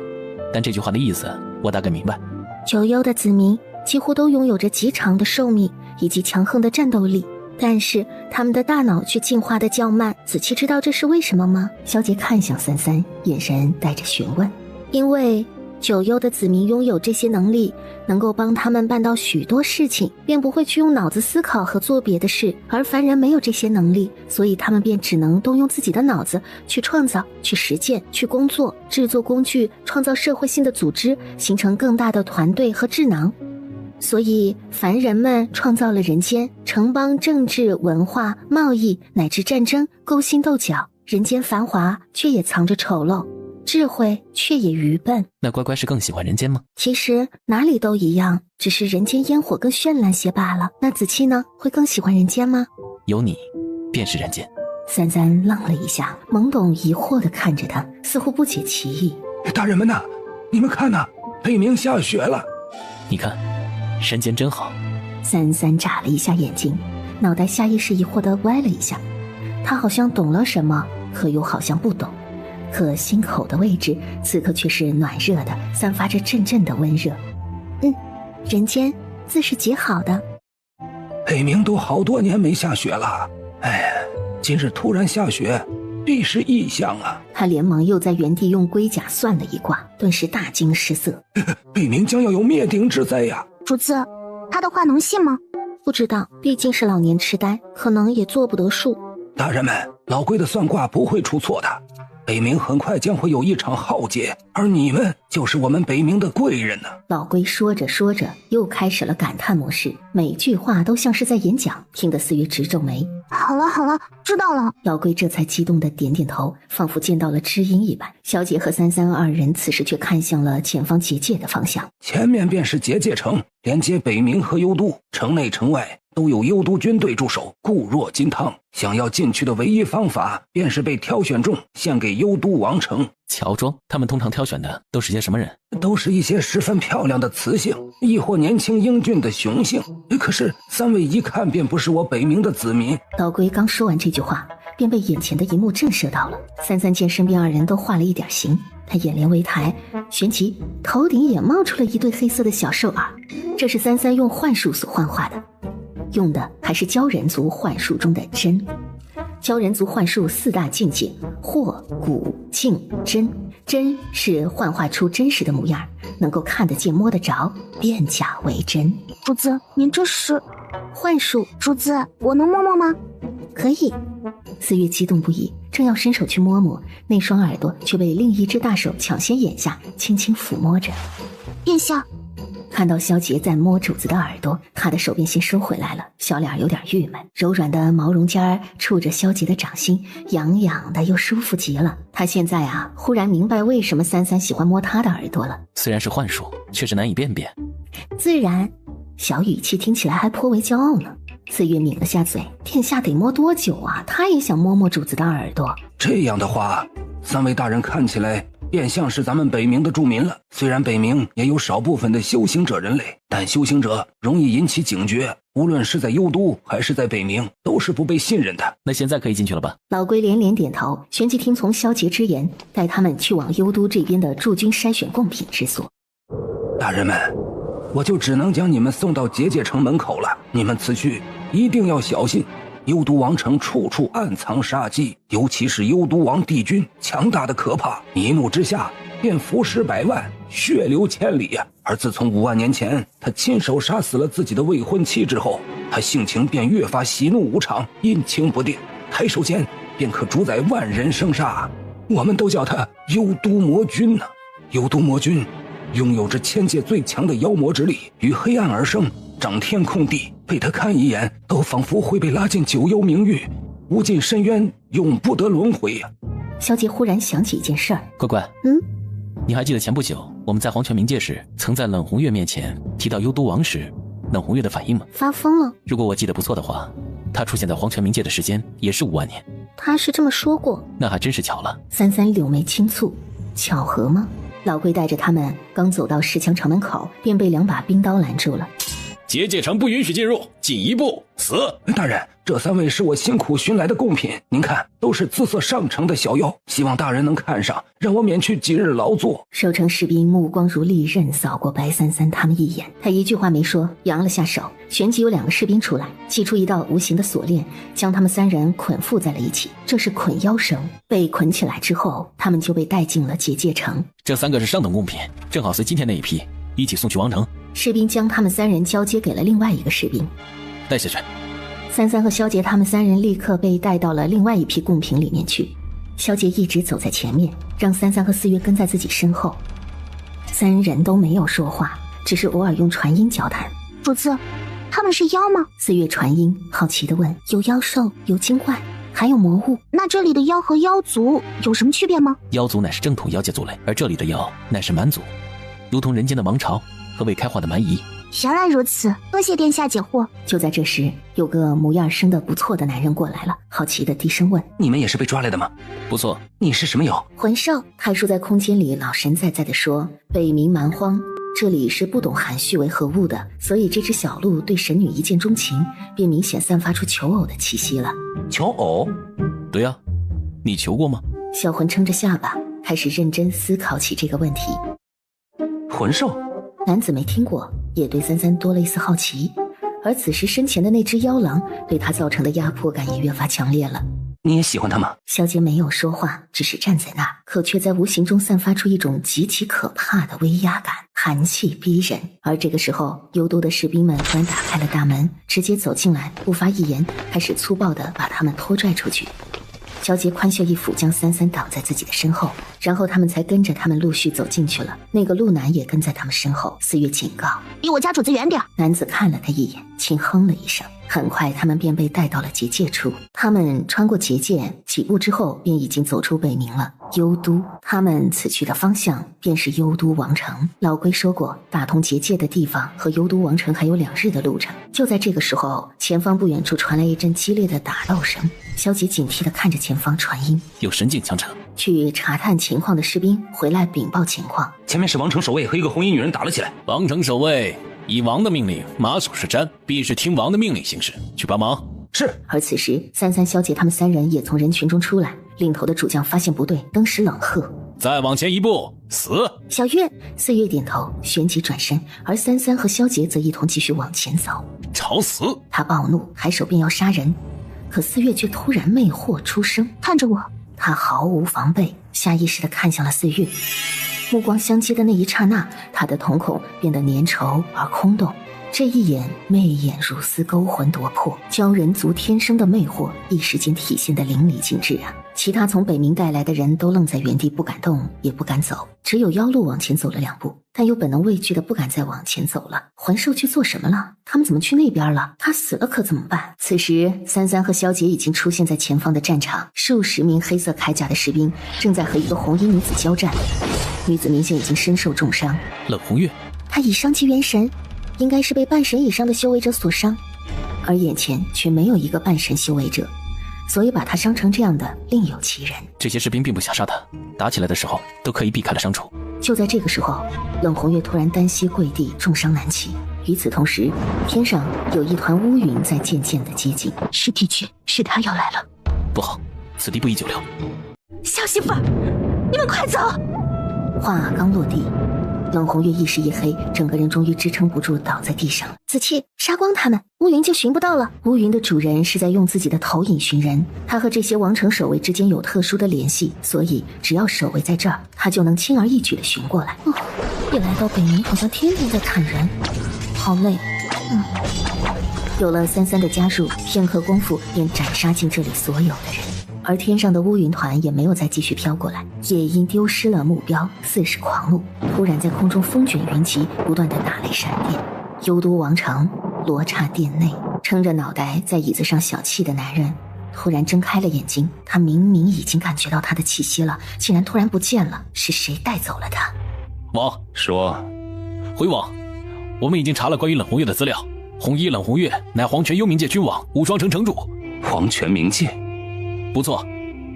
但这句话的意思我大概明白。九幽的子民几乎都拥有着极长的寿命以及强横的战斗力，但是他们的大脑却进化的较慢。子期知道这是为什么吗？萧杰看向三三，眼神带着询问。因为九幽的子民拥有这些能力，能够帮他们办到许多事情，便不会去用脑子思考和做别的事，而凡人没有这些能力，所以他们便只能动用自己的脑子去创造、去实践、去工作、制作工具，创造社会性的组织，形成更大的团队和智囊。所以凡人们创造了人间，城邦政治、文化、贸易乃至战争勾心斗角，人间繁华却也藏着丑陋，智慧却也愚笨。那乖乖是更喜欢人间吗？其实哪里都一样，只是人间烟火更绚烂些罢了。那子期呢？会更喜欢人间吗？有你便是人间。三三愣了一下，懵懂疑惑地看着他，似乎不解其意。大人们呐，你们看呐，北冥下雪了。你看人间真好。三三眨了一下眼睛，脑袋下意识疑惑地歪了一下。他好像懂了什么，可又好像不懂。可心口的位置此刻却是暖热的，散发着阵阵的温热。人间自是极好的。北冥都好多年没下雪了，哎，今日突然下雪，必是异象啊！他连忙又在原地用龟甲算了一卦，顿时大惊失色。北冥将要有灭顶之灾呀！主子，他的话能信吗？不知道，毕竟是老年痴呆，可能也做不得数。大人们，老龟的算卦不会出错的。北冥很快将会有一场浩劫，而你们就是我们北冥的贵人呢。老龟说着说着，又开始了感叹模式，每句话都像是在演讲，听得四月直皱眉。好了好了，知道了。老龟这才激动地点点头，仿佛见到了知音一般。小姐和三三二人此时却看向了前方结界的方向，前面便是结界城，连接北冥和幽都，城内城外都有幽都军队驻守，固若金汤。想要进去的唯一方法，便是被挑选中献给幽都王城。乔装，他们通常挑选的都是些什么人？都是一些十分漂亮的雌性，亦或年轻英俊的雄性。可是三位一看便不是我北冥的子民。老龟刚说完这句话，便被眼前的一幕震慑到了。三三见身边二人都化了一点形，他眼帘微抬，旋即头顶也冒出了一对黑色的小兽耳。这是三三用幻术所幻化的，用的还是鲛人族幻术中的真。鲛人族幻术四大境界：惑、古、镜、真。真是幻化出真实的模样，能够看得见摸得着，变假为真。主子，您这是幻术？主子，我能摸摸吗？可以。四月激动不已，正要伸手去摸摸，那双耳朵却被另一只大手抢先掩下，轻轻抚摸着。殿下，看到萧杰在摸主子的耳朵，他的手便先收回来了，小脸有点郁闷，柔软的毛绒尖儿触着萧杰的掌心，痒痒的又舒服极了。他现在忽然明白为什么三三喜欢摸他的耳朵了。虽然是幻术，却是难以辨别。自然，小语气听起来还颇为骄傲呢。四月抿了下嘴，殿下得摸多久啊？他也想摸摸主子的耳朵。这样的话，三位大人看起来便像是咱们北冥的住民了。虽然北冥也有少部分的修行者人类，但修行者容易引起警觉，无论是在幽都还是在北冥，都是不被信任的。那现在可以进去了吧？老龟连连点头，旋即听从萧杰之言，带他们去往幽都这边的驻军筛选贡品之所。大人们，我就只能将你们送到结界城门口了。你们此去一定要小心，幽都王城处处暗藏杀机，尤其是幽都王帝君强大的可怕，一怒之下便伏尸百万，血流千里呀。而自从5万年前他亲手杀死了自己的未婚妻之后，他性情便越发喜怒无常，阴晴不定，抬手间便可主宰万人生杀。我们都叫他幽都魔君呢。幽都魔君拥有着千界最强的妖魔之力，与黑暗而生，掌天控地，被他看一眼都仿佛会被拉进九幽冥域，无尽深渊，永不得轮回呀。萧杰忽然想起一件事儿。乖乖，你还记得前不久我们在黄泉冥界时，曾在冷红月面前提到幽都王时，冷红月的反应吗？发疯了。如果我记得不错的话，他出现在黄泉冥界的时间也是5万年。他是这么说过。那还真是巧了。三三柳眉轻蹙，巧合吗？老龟带着他们刚走到石墙城门口，便被2把冰刀拦住了。结界城不允许进入，进一步死。大人，这3位是我辛苦寻来的贡品，您看，都是姿色上乘的小妖，希望大人能看上，让我免去几日劳作。守城士兵目光如利刃扫过白三三他们一眼，他一句话没说，扬了下手，旋即有2个士兵出来，祭出一道无形的锁链，将他们3人捆缚在了一起。这是捆妖绳，被捆起来之后，他们就被带进了结界城。这3个是上等贡品，正好随今天那一批一起送去王城。士兵将他们3人交接给了另外一个士兵，带下去。三三和萧杰他们3人立刻被带到了另外一批贡品里面去。萧杰一直走在前面，让三三和四月跟在自己身后。3人都没有说话，只是偶尔用传音交谈。主子，他们是妖吗？四月传音，好奇地问。有妖兽，有精怪，还有魔物。那这里的妖和妖族有什么区别吗？妖族乃是正统妖界族类，而这里的妖乃是蛮族，如同人间的王朝和未开化的蛮夷。原来如此，多谢殿下解惑。就在这时，有个模样生得不错的男人过来了，好奇地低声问：你们也是被抓来的吗？不错。你是什么妖？魂兽。太叔在空间里老神在在地说，北冥蛮荒，这里是不懂含蓄为何物的，所以这只小鹿对神女一见钟情，便明显散发出求偶的气息了。求偶？对啊，你求过吗？小魂撑着下巴，开始认真思考起这个问题。魂兽？男子没听过，也对三三多了一丝好奇，而此时身前的那只妖狼对他造成的压迫感也越发强烈了。你也喜欢他吗？萧杰没有说话，只是站在那儿，可却在无形中散发出一种极其可怕的威压感，寒气逼人。而这个时候，幽都的士兵们突然打开了大门，直接走进来，不发一言，开始粗暴地把他们拖拽出去。萧杰宽袖一抚，将三三挡在自己的身后，然后他们才跟着他们陆续走进去了。那个鹿男也跟在他们身后。四月警告：离我家主子远点。男子看了他一眼，轻哼了一声。很快他们便被带到了结界处，他们穿过结界几步之后便已经走出北冥了。幽都，他们此去的方向便是幽都王城。老龟说过，打通结界的地方和幽都王城还有2日的路程。就在这个时候，前方不远处传来一阵激烈的打斗声。萧杰警惕地看着前方传音，有神境强者。去查探情况的士兵回来禀报情况，前面是王城守卫和一个红衣女人打了起来。王城守卫以王的命令，马首是瞻，必是听王的命令行事，去帮忙。是。而此时三三、萧杰他们3人也从人群中出来，领头的主将发现不对，登时冷喝：再往前一步，死！小月。四月点头，旋即转身，而三三和萧杰则一同继续往前走。找死！他暴怒，抬手便要杀人，可四月却突然魅惑出声，看着我。他毫无防备，下意识地看向了四月。目光相接的那一刹那，他的瞳孔变得粘稠而空洞，这一眼媚眼如丝，勾魂夺魄，鲛人族天生的魅惑一时间体现得淋漓尽致啊！其他从北冥带来的人都愣在原地，不敢动也不敢走，只有妖鹿往前走了2步，但又本能畏惧的不敢再往前走了。魂兽去做什么了？他们怎么去那边了？他死了可怎么办？此时三三和萧杰已经出现在前方的战场，数十名黑色铠甲的士兵正在和一个红衣女子交战，女子明显已经身受重伤。冷红月，她已伤及元神，应该是被半神以上的修为者所伤，而眼前却没有一个半神修为者，所以把他伤成这样的另有其人。这些士兵并不想杀他，打起来的时候都可以避开了伤处。就在这个时候，冷红月突然单膝跪地，重伤难起。与此同时，天上有一团乌云在渐渐的接近。是帝君，是他要来了。不好，此地不宜久留。小媳妇儿，你们快走！话刚落地，冷红月一时一黑，整个人终于支撑不住，倒在地上。子期，杀光他们，乌云就寻不到了。乌云的主人是在用自己的投影寻人，他和这些王城守卫之间有特殊的联系，所以只要守卫在这儿，他就能轻而易举的寻过来。一来到北冥，好像天天在砍人，好累。有了三三的加入，片刻功夫便斩杀尽这里所有的人。而天上的乌云团也没有再继续飘过来，也因丢失了目标，似是狂怒，突然在空中风卷云集，不断的打雷闪电。幽都王城罗刹殿内，撑着脑袋在椅子上小憩的男人突然睁开了眼睛，他明明已经感觉到他的气息了，竟然突然不见了，是谁带走了他？王说，回王，我们已经查了关于冷红月的资料，红衣冷红月乃黄泉幽冥界君王无双城城主。黄泉冥界？不错，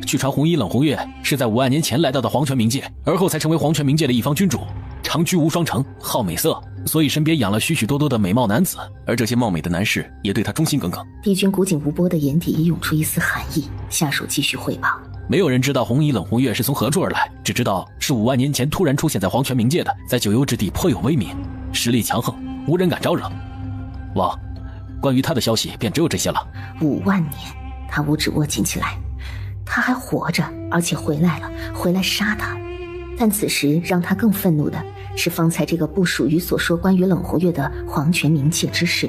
据传红衣冷红月是在5万年前来到的黄泉冥界，而后才成为黄泉冥界的一方君主，长居无双城，好美色，所以身边养了许许多多的美貌男子，而这些貌美的男士也对他忠心耿耿。帝君古井无波的眼底也涌出一丝寒意，下属继续汇报。没有人知道红衣冷红月是从何处而来，只知道是5万年前突然出现在黄泉冥界的，在九幽之地颇有威名，实力强横，无人敢招惹。王，关于他的消息便只有这些了。5万年，他五指握紧起来，他还活着，而且回来了，回来杀他。但此时让他更愤怒的是方才这个不属于所说关于冷红月的黄泉冥界之事，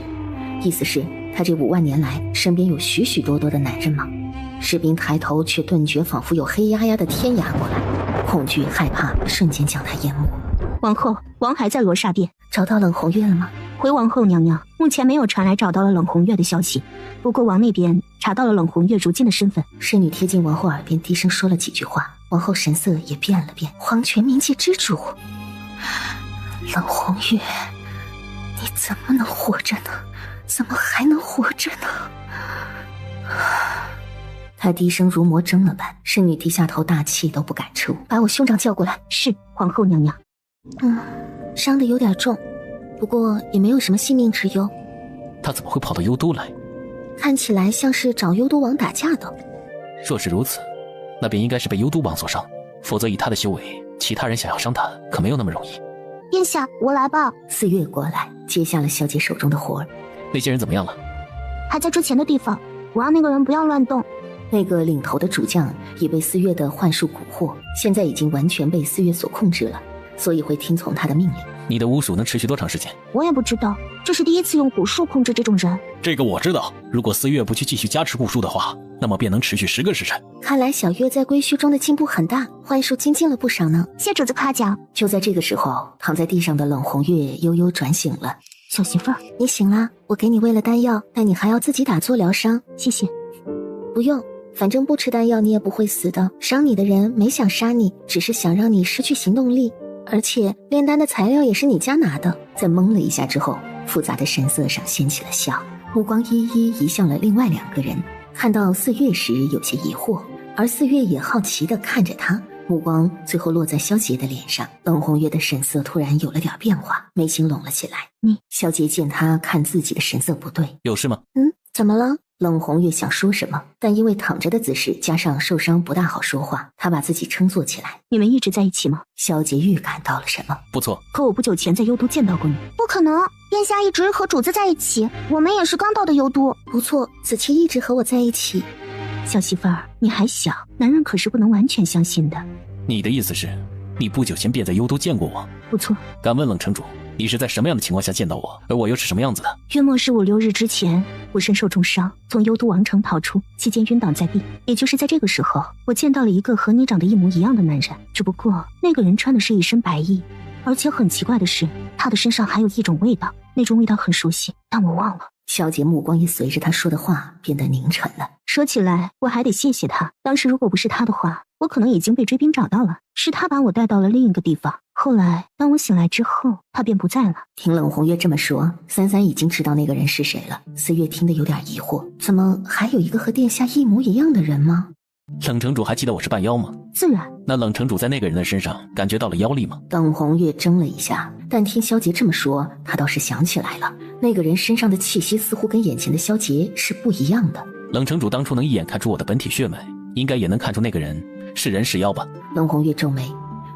意思是他这5万年来身边有许许多多的男人吗？士兵抬头却顿觉仿佛有黑压压的天压过来，恐惧害怕瞬间将他淹没。王后，王还在罗刹殿，找到冷红月了吗？回王后娘娘，目前没有传来找到了冷红月的消息，不过王那边查到了冷红月如今的身份。侍女贴近王后耳边低声说了几句话，王后神色也变了变。黄泉冥界之主冷红月，你怎么能活着呢？怎么还能活着呢？他低声如魔怔了般，侍女低下头，大气都不敢出。把我兄长叫过来。是，皇后娘娘。伤得有点重，不过也没有什么性命之忧。他怎么会跑到幽都来？看起来像是找幽都王打架的。若是如此，那便应该是被幽都王所伤，否则以他的修为，其他人想要伤他可没有那么容易。殿下，我来吧。四月过来接下了小姐手中的活儿。那些人怎么样了？还在之前的地方，我让那个人不要乱动。那个领头的主将也被四月的幻术蛊惑，现在已经完全被四月所控制了，所以会听从他的命令。你的巫术能持续多长时间？我也不知道，这是第一次用蛊术控制这种人。这个我知道，如果四月不去继续加持蛊术的话，那么便能持续10个时辰。看来小月在归墟中的进步很大，幻术精进了不少呢。谢主子夸奖。就在这个时候，躺在地上的冷红月悠悠转醒了。小媳妇儿，你醒啦，我给你喂了丹药，但你还要自己打坐疗伤。谢谢。不用，反正不吃丹药你也不会死的，伤你的人没想杀你，只是想让你失去行动力，而且炼丹的材料也是你家拿的。在懵了一下之后，复杂的神色上掀起了笑，目光一一移向了另外2个人。看到四月时有些疑惑，而四月也好奇地看着他，目光最后落在萧杰的脸上。冷红月的神色突然有了点变化，眉心拢了起来。萧杰见他看自己的神色不对，有事吗？怎么了？冷红月想说什么，但因为躺着的姿势加上受伤不大好说话，他把自己撑坐起来。你们一直在一起吗？萧杰预感到了什么。不错，可我不久前在幽都见到过你。不可能，殿下一直和主子在一起，我们也是刚到的幽都。不错，子期一直和我在一起。小媳妇儿，你还小，男人可是不能完全相信的。你的意思是，你不久前便在幽都见过我？不错。敢问冷城主，你是在什么样的情况下见到我，而我又是什么样子的？约莫是5、6日之前，我身受重伤，从幽都王城逃出，期间晕倒在地。也就是在这个时候，我见到了一个和你长得一模一样的男人，只不过那个人穿的是一身白衣，而且很奇怪的是，他的身上还有一种味道，那种味道很熟悉，但我忘了。萧杰目光也随着他说的话变得凝沉了。说起来，我还得谢谢他，当时如果不是他的话，我可能已经被追兵找到了。是他把我带到了另一个地方，后来当我醒来之后，他便不在了。听冷红月这么说，三三已经知道那个人是谁了。四月听得有点疑惑，怎么还有一个和殿下一模一样的人吗？冷城主还记得我是半妖吗？自然。那冷城主在那个人的身上感觉到了妖力吗？冷红月怔了一下，但听萧杰这么说，他倒是想起来了，那个人身上的气息似乎跟眼前的萧杰是不一样的。冷城主当初能一眼看出我的本体血脉，应该也能看出那个人是人是妖吧？冷红月皱眉，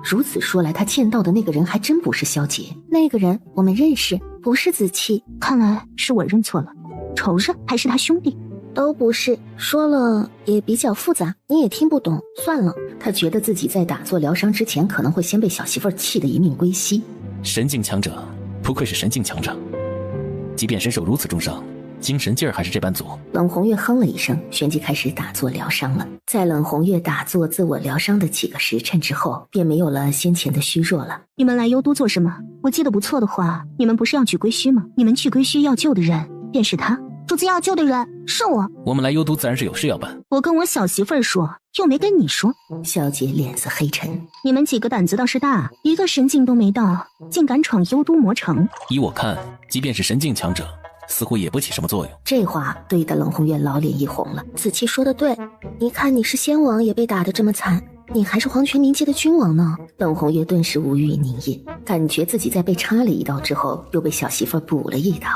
如此说来，他见到的那个人还真不是萧杰。那个人我们认识，不是子期。看来是我认错了，仇人还是他兄弟？都不是，说了也比较复杂，你也听不懂，算了。他觉得自己在打坐疗伤之前，可能会先被小媳妇儿气得一命归西。神境强者，不愧是神境强者，即便身受如此重伤，精神劲儿还是这般足。冷红月哼了一声，旋即开始打坐疗伤了。在冷红月打坐自我疗伤的几个时辰之后，便没有了先前的虚弱了。你们来幽都做什么？我记得不错的话，你们不是要去归墟吗？你们去归墟要救的人便是他。主子要救的人是我。我们来幽都自然是有事要办。我跟我小媳妇儿说，又没跟你说。萧杰脸色黑沉，你们几个胆子倒是大，一个神境都没到，竟敢闯幽都魔城。依我看，即便是神境强者，似乎也不起什么作用。这话对的冷红月老脸一红了。子期说的对，你看你是仙王也被打得这么惨，你还是黄泉冥界的君王呢。冷红月顿时无语凝噎，感觉自己在被插了一刀之后，又被小媳妇补了一刀。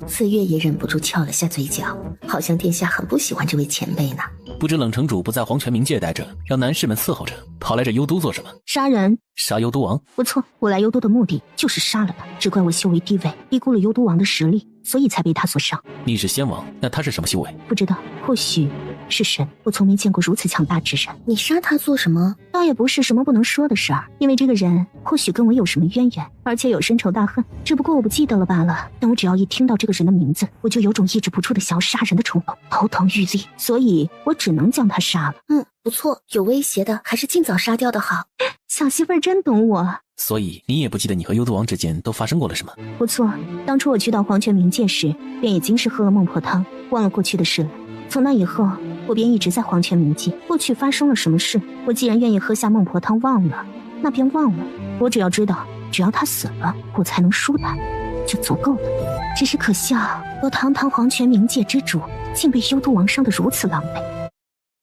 四月也忍不住翘了下嘴角，好像殿下很不喜欢这位前辈呢。不知冷城主不在黄泉冥界待着，让男士们伺候着，跑来这幽都做什么？杀人。杀幽都王？不错，我来幽都的目的就是杀了他，只怪我修为低微，低估了幽都王的实力，所以才被他所伤。你是仙王，那他是什么修为？不知道，或许是神，我从没见过如此强大之人。你杀他做什么？倒也不是什么不能说的事儿，因为这个人或许跟我有什么渊源，而且有深仇大恨，只不过我不记得了罢了。但我只要一听到这个人的名字，我就有种抑制不住的想要杀人的冲动，头疼欲裂，所以我只能将他杀了。不错，有威胁的还是尽早杀掉的好。小媳妇儿真懂我。所以你也不记得你和幽都王之间都发生过了什么？不错，当初我去到黄泉冥界时，便已经是喝了孟婆汤，忘了过去的事了。从那以后，我便一直在黄泉冥界。过去发生了什么事，我既然愿意喝下孟婆汤忘了，那便忘了。我只要知道，只要他死了，我才能输他，就足够了。只是可笑，我堂堂黄泉冥界之主，竟被幽都王伤得如此狼狈。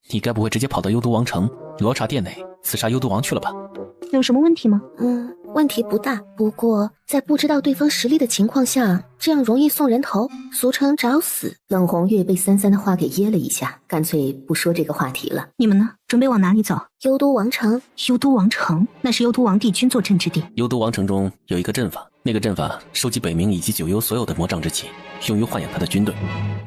你该不会直接跑到幽都王城罗刹殿内刺杀幽都王去了吧？有什么问题吗？问题不大，不过在不知道对方实力的情况下，这样容易送人头，俗称找死。冷红月被三三的话给噎了一下，干脆不说这个话题了。你们呢？准备往哪里走？幽都王城。幽都王城，那是幽都王帝君坐镇之地。幽都王城中有一个阵法，那个阵法收集北冥以及九幽所有的魔障之气，用于豢养他的军队。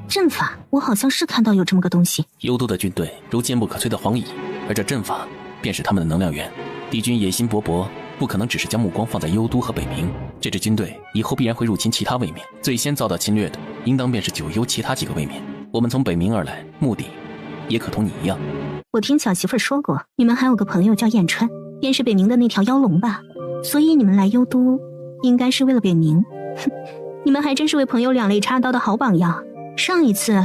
阵法，我好像是看到有这么个东西。幽都的军队如坚不可摧的黄蚁，而这阵法便是他们的能量源。帝君野心勃勃，不可能只是将目光放在幽都和北冥，这支军队以后必然会入侵其他位面，最先遭到侵略的应当便是九幽其他几个位面。我们从北冥而来，目的也可同你一样。我听小媳妇说过，你们还有个朋友叫燕川，便是北冥的那条妖龙吧？所以你们来幽都，应该是为了北冥。哼，你们还真是为朋友两肋插刀的好榜样。上一次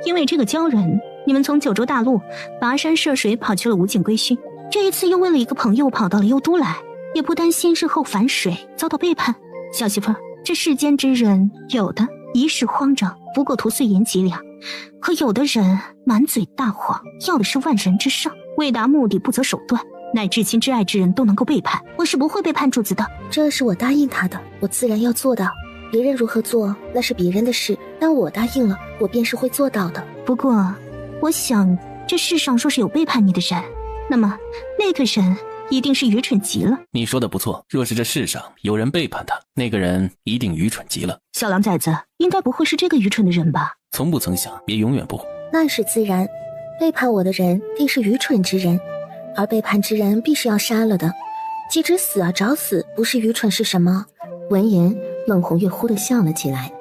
因为这个鲛人，你们从九州大陆跋山涉水跑去了无尽归墟，这一次又为了一个朋友跑到了幽都来，也不担心日后反水遭到背叛。小媳妇儿，这世间之人，有的一时慌张，不过图碎银几两，可有的人满嘴大谎，要的是万人之上，为达目的不择手段，乃至亲挚爱之人都能够背叛。我是不会背叛主子的，这是我答应他的，我自然要做到。别人如何做那是别人的事，但我答应了，我便是会做到的。不过我想这世上若是有背叛你的人，那么那个人一定是愚蠢极了。你说的不错，若是这世上有人背叛他，那个人一定愚蠢极了。小狼崽子应该不会是这个愚蠢的人吧？从不曾想，也永远不会。那是自然，背叛我的人定是愚蠢之人，而背叛之人必是要杀了的。既知死而找死，不是愚蠢是什么？闻言，冷红月忽地笑了起来。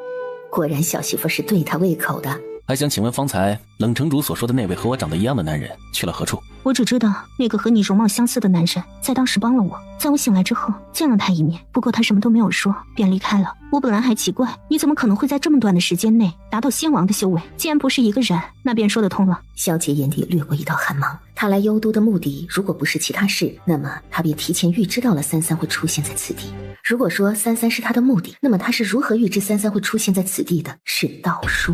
果然小媳妇是对他胃口的。还想请问方才冷城主所说的那位和我长得一样的男人去了何处？我只知道那个和你容貌相似的男人在当时帮了我，在我醒来之后见了他一面，不过他什么都没有说便离开了。我本来还奇怪你怎么可能会在这么短的时间内达到仙王的修为，既然不是一个人，那便说得通了。萧杰眼底掠过一道寒芒，他来幽都的目的如果不是其他事，那么他便提前预知到了三三会出现在此地。如果说三三是他的目的，那么他是如何预知三三会出现在此地的？是道书。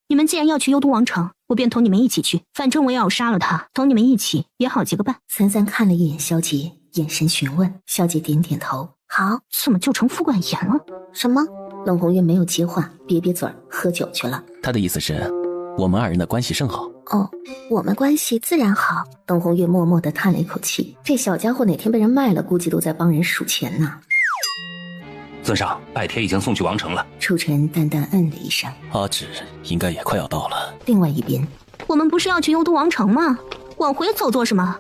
你们既然要去幽都王城，我便同你们一起去，反正我也要杀了他，同你们一起也好结个伴。三三看了一眼萧杰，眼神询问。萧杰点点头，好。怎么就成夫管严了？什么？冷红月没有接话，瘪瘪嘴儿，喝酒去了。他的意思是我们二人的关系甚好。哦，我们关系自然好。冷红月默默地叹了一口气，这小家伙哪天被人卖了，估计都在帮人数钱呢。尊上，拜帖已经送去王城了。楚尘淡淡嗯了一声，阿芷应该也快要到了。另外一边，我们不是要去幽都王城吗？往回走做什么？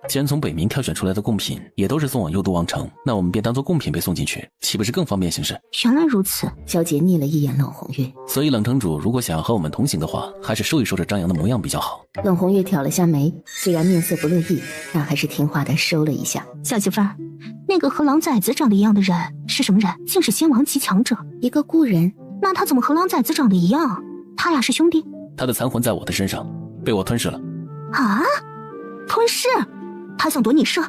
既然从北冥挑选出来的贡品也都是送往幽都王城，那我们便当做贡品被送进去，岂不是更方便行事？原来如此。萧杰睨了一眼冷红月，所以冷城主如果想要和我们同行的话，还是收一收这张扬的模样比较好。冷红月挑了下眉，虽然面色不乐意，但还是听话的收了一下。小媳妇儿，那个和狼崽子长得一样的人是什么人？竟是仙王级强者，一个故人。那他怎么和狼崽子长得一样？他俩是兄弟？他的残魂在我的身上，被我吞噬了。啊？吞噬？他想夺你舍？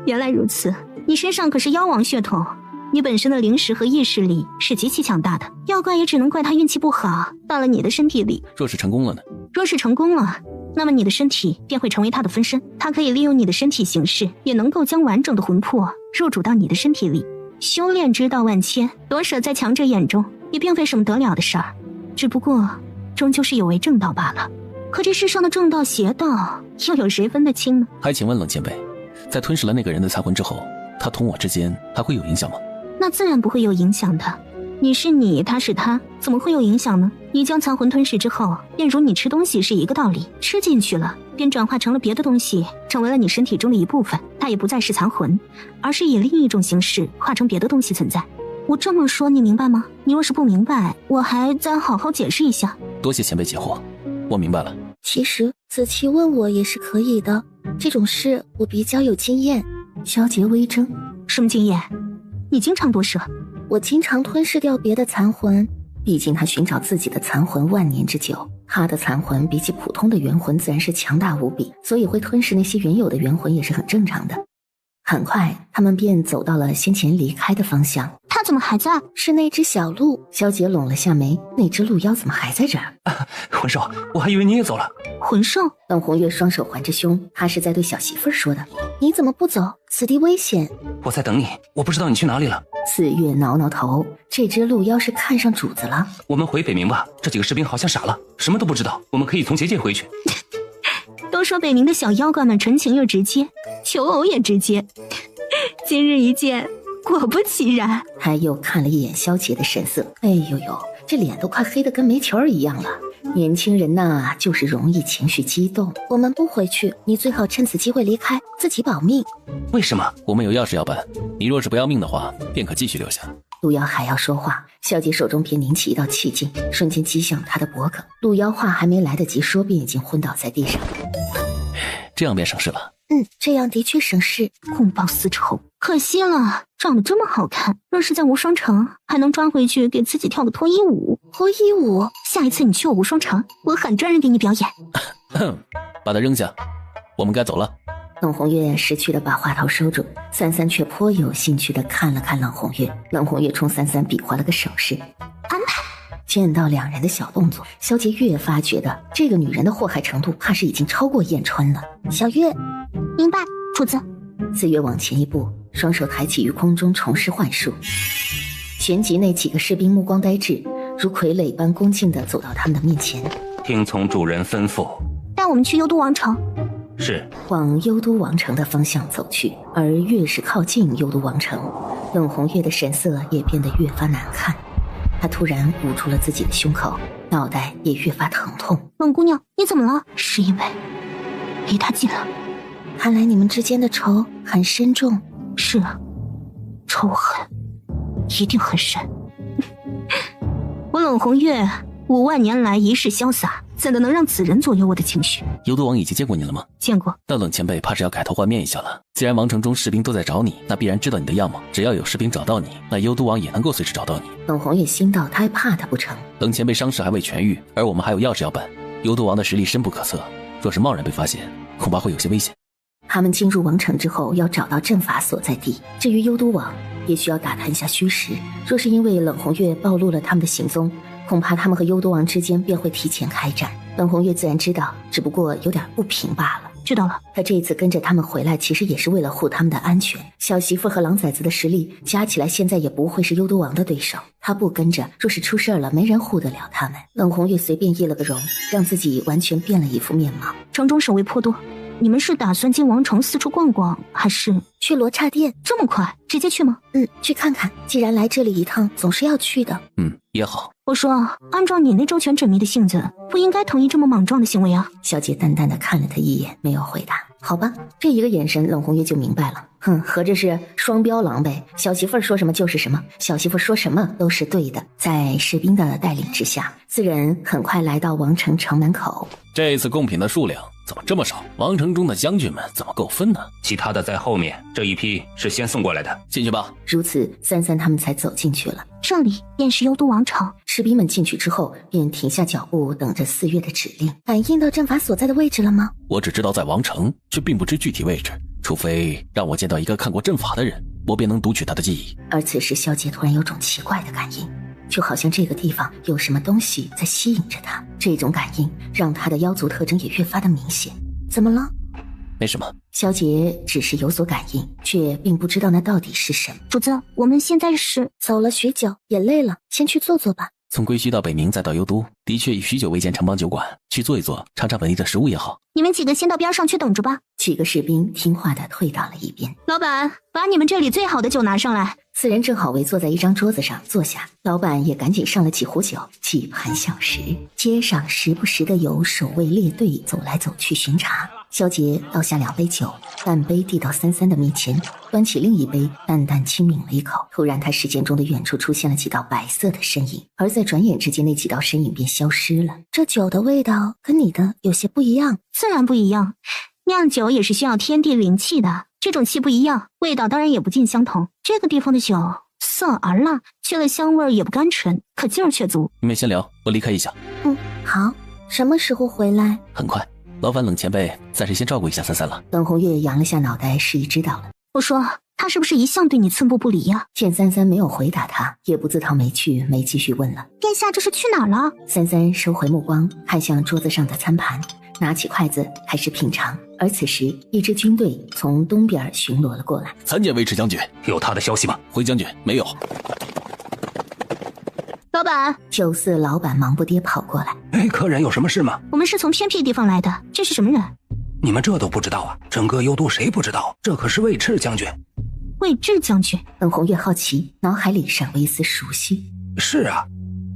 原来如此，你身上可是妖王血统，你本身的灵识和意识力是极其强大的，要怪也只能怪他运气不好，到了你的身体里。若是成功了呢？若是成功了，那么你的身体便会成为他的分身，他可以利用你的身体形式，也能够将完整的魂魄入主到你的身体里。修炼之道万千，夺舍在强者眼中也并非什么得了的事儿，只不过终究是有违正道罢了。可这世上的正道邪道，又有谁分得清呢？还请问冷前辈，在吞噬了那个人的残魂之后，他同我之间还会有影响吗？那自然不会有影响的。你是你，他是他，怎么会有影响呢？你将残魂吞噬之后，便如你吃东西是一个道理，吃进去了便转化成了别的东西，成为了你身体中的一部分，它也不再是残魂，而是以另一种形式化成别的东西存在。我这么说你明白吗？你若是不明白，我还再好好解释一下。多谢前辈解惑，我明白了。其实子期问我也是可以的，这种事我比较有经验。萧杰微怔，什么经验？你经常夺舍？我经常吞噬掉别的残魂，毕竟他寻找自己的残魂万年之久，他的残魂比起普通的元魂自然是强大无比，所以会吞噬那些原有的元魂也是很正常的。很快他们便走到了先前离开的方向。他怎么还在？是那只小鹿。萧杰拢了下眉，那只鹿妖怎么还在这儿？魂兽，我还以为你也走了。魂兽？冷红月双手环着胸，他是在对小媳妇儿说的。你怎么不走？此地危险。我在等你，我不知道你去哪里了。四月挠挠头，这只鹿妖是看上主子了。我们回北冥吧，这几个士兵好像傻了，什么都不知道。我们可以从结界回去。都说北冥的小妖怪们纯情又直接，求偶也直接。今日一见，果不其然。他又看了一眼萧杰的神色，哎呦呦，这脸都快黑得跟煤球一样了。年轻人呐，就是容易情绪激动。我们不回去，你最好趁此机会离开，自己保命。为什么？我们有要事要办，你若是不要命的话，便可继续留下。鹿妖还要说话，萧杰手中便凝起一道气劲，瞬间击向他的脖颈。鹿妖话还没来得及说，便已经昏倒在地上。这样便省事了。这样的确省事。公报私仇，可惜了，长得这么好看，若是在无双城，还能抓回去给自己跳个脱衣舞。脱衣舞？下一次你去我无双城，我喊专人给你表演。把它扔下，我们该走了。冷红月识趣的把话头收住，三三却颇有兴趣的看了看冷红月。冷红月冲三三比划了个手势，安排。见到两人的小动作，萧杰越发觉得这个女人的祸害程度怕是已经超过燕川了。小月，明白，主子。四月往前一步，双手抬起于空中，重施幻术。旋即那几个士兵目光呆滞，如傀儡般恭敬地走到他们的面前。听从主人吩咐，带我们去幽都王城。是。往幽都王城的方向走去，而越是靠近幽都王城，冷红月的神色也变得越发难看。他突然捂住了自己的胸口，脑袋也越发疼痛。冷姑娘，你怎么了？是因为离他近了。看来你们之间的仇很深重。是啊，仇恨一定很深。我冷红月5万年来一世潇洒，怎的能让此人左右我的情绪？幽都王已经见过你了吗？见过。那冷前辈怕是要改头换面一下了。既然王城中士兵都在找你，那必然知道你的样貌。只要有士兵找到你，那幽都王也能够随时找到你。冷红也心道他还怕他不成？冷前辈伤势还未痊愈，而我们还有要事要办。幽都王的实力深不可测，若是贸然被发现，恐怕会有些危险。他们进入王城之后，要找到阵法所在地。至于幽都王，也需要打探一下虚实。若是因为冷红月暴露了他们的行踪，恐怕他们和幽都王之间便会提前开战。冷红月自然知道，只不过有点不平罢了。知道了。他这一次跟着他们回来，其实也是为了护他们的安全。小媳妇和狼崽子的实力加起来，现在也不会是幽都王的对手。他不跟着，若是出事了，没人护得了他们。冷红月随便易了个容，让自己完全变了一副面貌。城中守卫颇多，你们是打算进王城四处逛逛，还是去罗刹殿？这么快，直接去吗？去看看。既然来这里一趟，总是要去的。也好。我说，按照你那周全缜密的性子，不应该同意这么莽撞的行为啊。小姐淡淡的看了他一眼，没有回答。好吧，这一个眼神，冷红月就明白了。合着是双标狼呗。小媳妇说什么就是什么，小媳妇说什么都是对的。在士兵的带领之下，四人很快来到王城城门口。这次贡品的数量怎么这么少？王城中的将军们怎么够分呢？其他的在后面，这一批是先送过来的。进去吧。如此，三三他们才走进去了。这里便是幽都王城。士兵们进去之后，便停下脚步，等着4月的指令。感应到阵法所在的位置了吗？我只知道在王城，却并不知具体位置。除非让我见到一个看过阵法的人，我便能读取他的记忆。而此时，萧杰突然有种奇怪的感应，就好像这个地方有什么东西在吸引着他。这种感应让他的妖族特征也越发的明显。怎么了？没什么。萧杰只是有所感应，却并不知道那到底是什么。主子，我们现在是走了许久，也累了，先去坐坐吧。从归墟到北冥再到幽都，的确许久未见城邦酒馆，去坐一坐，尝尝本地的食物也好。你们几个先到边上去等着吧。几个士兵听话地退到了一边。老板，把你们这里最好的酒拿上来。四人正好围坐在一张桌子上坐下，老板也赶紧上了几壶酒，几盘小食。街上时不时的有守卫列队走来走去巡查。萧杰倒下2杯酒，半杯递到33的面前，端起另一杯，淡淡轻抿了一口。突然他视线中的远处出现了几道白色的身影，而在转眼之间，那几道身影便消失了。这酒的味道跟你的有些不一样。自然不一样，酿酒也是需要天地灵气的，这种气不一样，味道当然也不尽相同。这个地方的酒涩而辣，去了香味也不甘醇，可劲儿却足。你们先聊，我离开一下。好，什么时候回来？很快。劳烦冷前辈暂时先照顾一下33了。冷红月扬了下脑袋，示意知道了。我说他是不是一向对你寸步不离呀？见33没有回答他，也不自讨没趣，没继续问了。殿下这是去哪儿了？33收回目光，看向桌子上的餐盘，拿起筷子开始品尝。而此时，一支军队从东边巡逻了过来。参见尉迟将军，有他的消息吗？回将军，没有。老板，酒肆老板忙不迭跑过来。客人有什么事吗？我们是从偏僻地方来的，这是什么人？你们这都不知道啊？整个幽都谁不知道？这可是尉迟将军。尉迟将军？冷红月好奇，脑海里闪过一丝熟悉。是啊，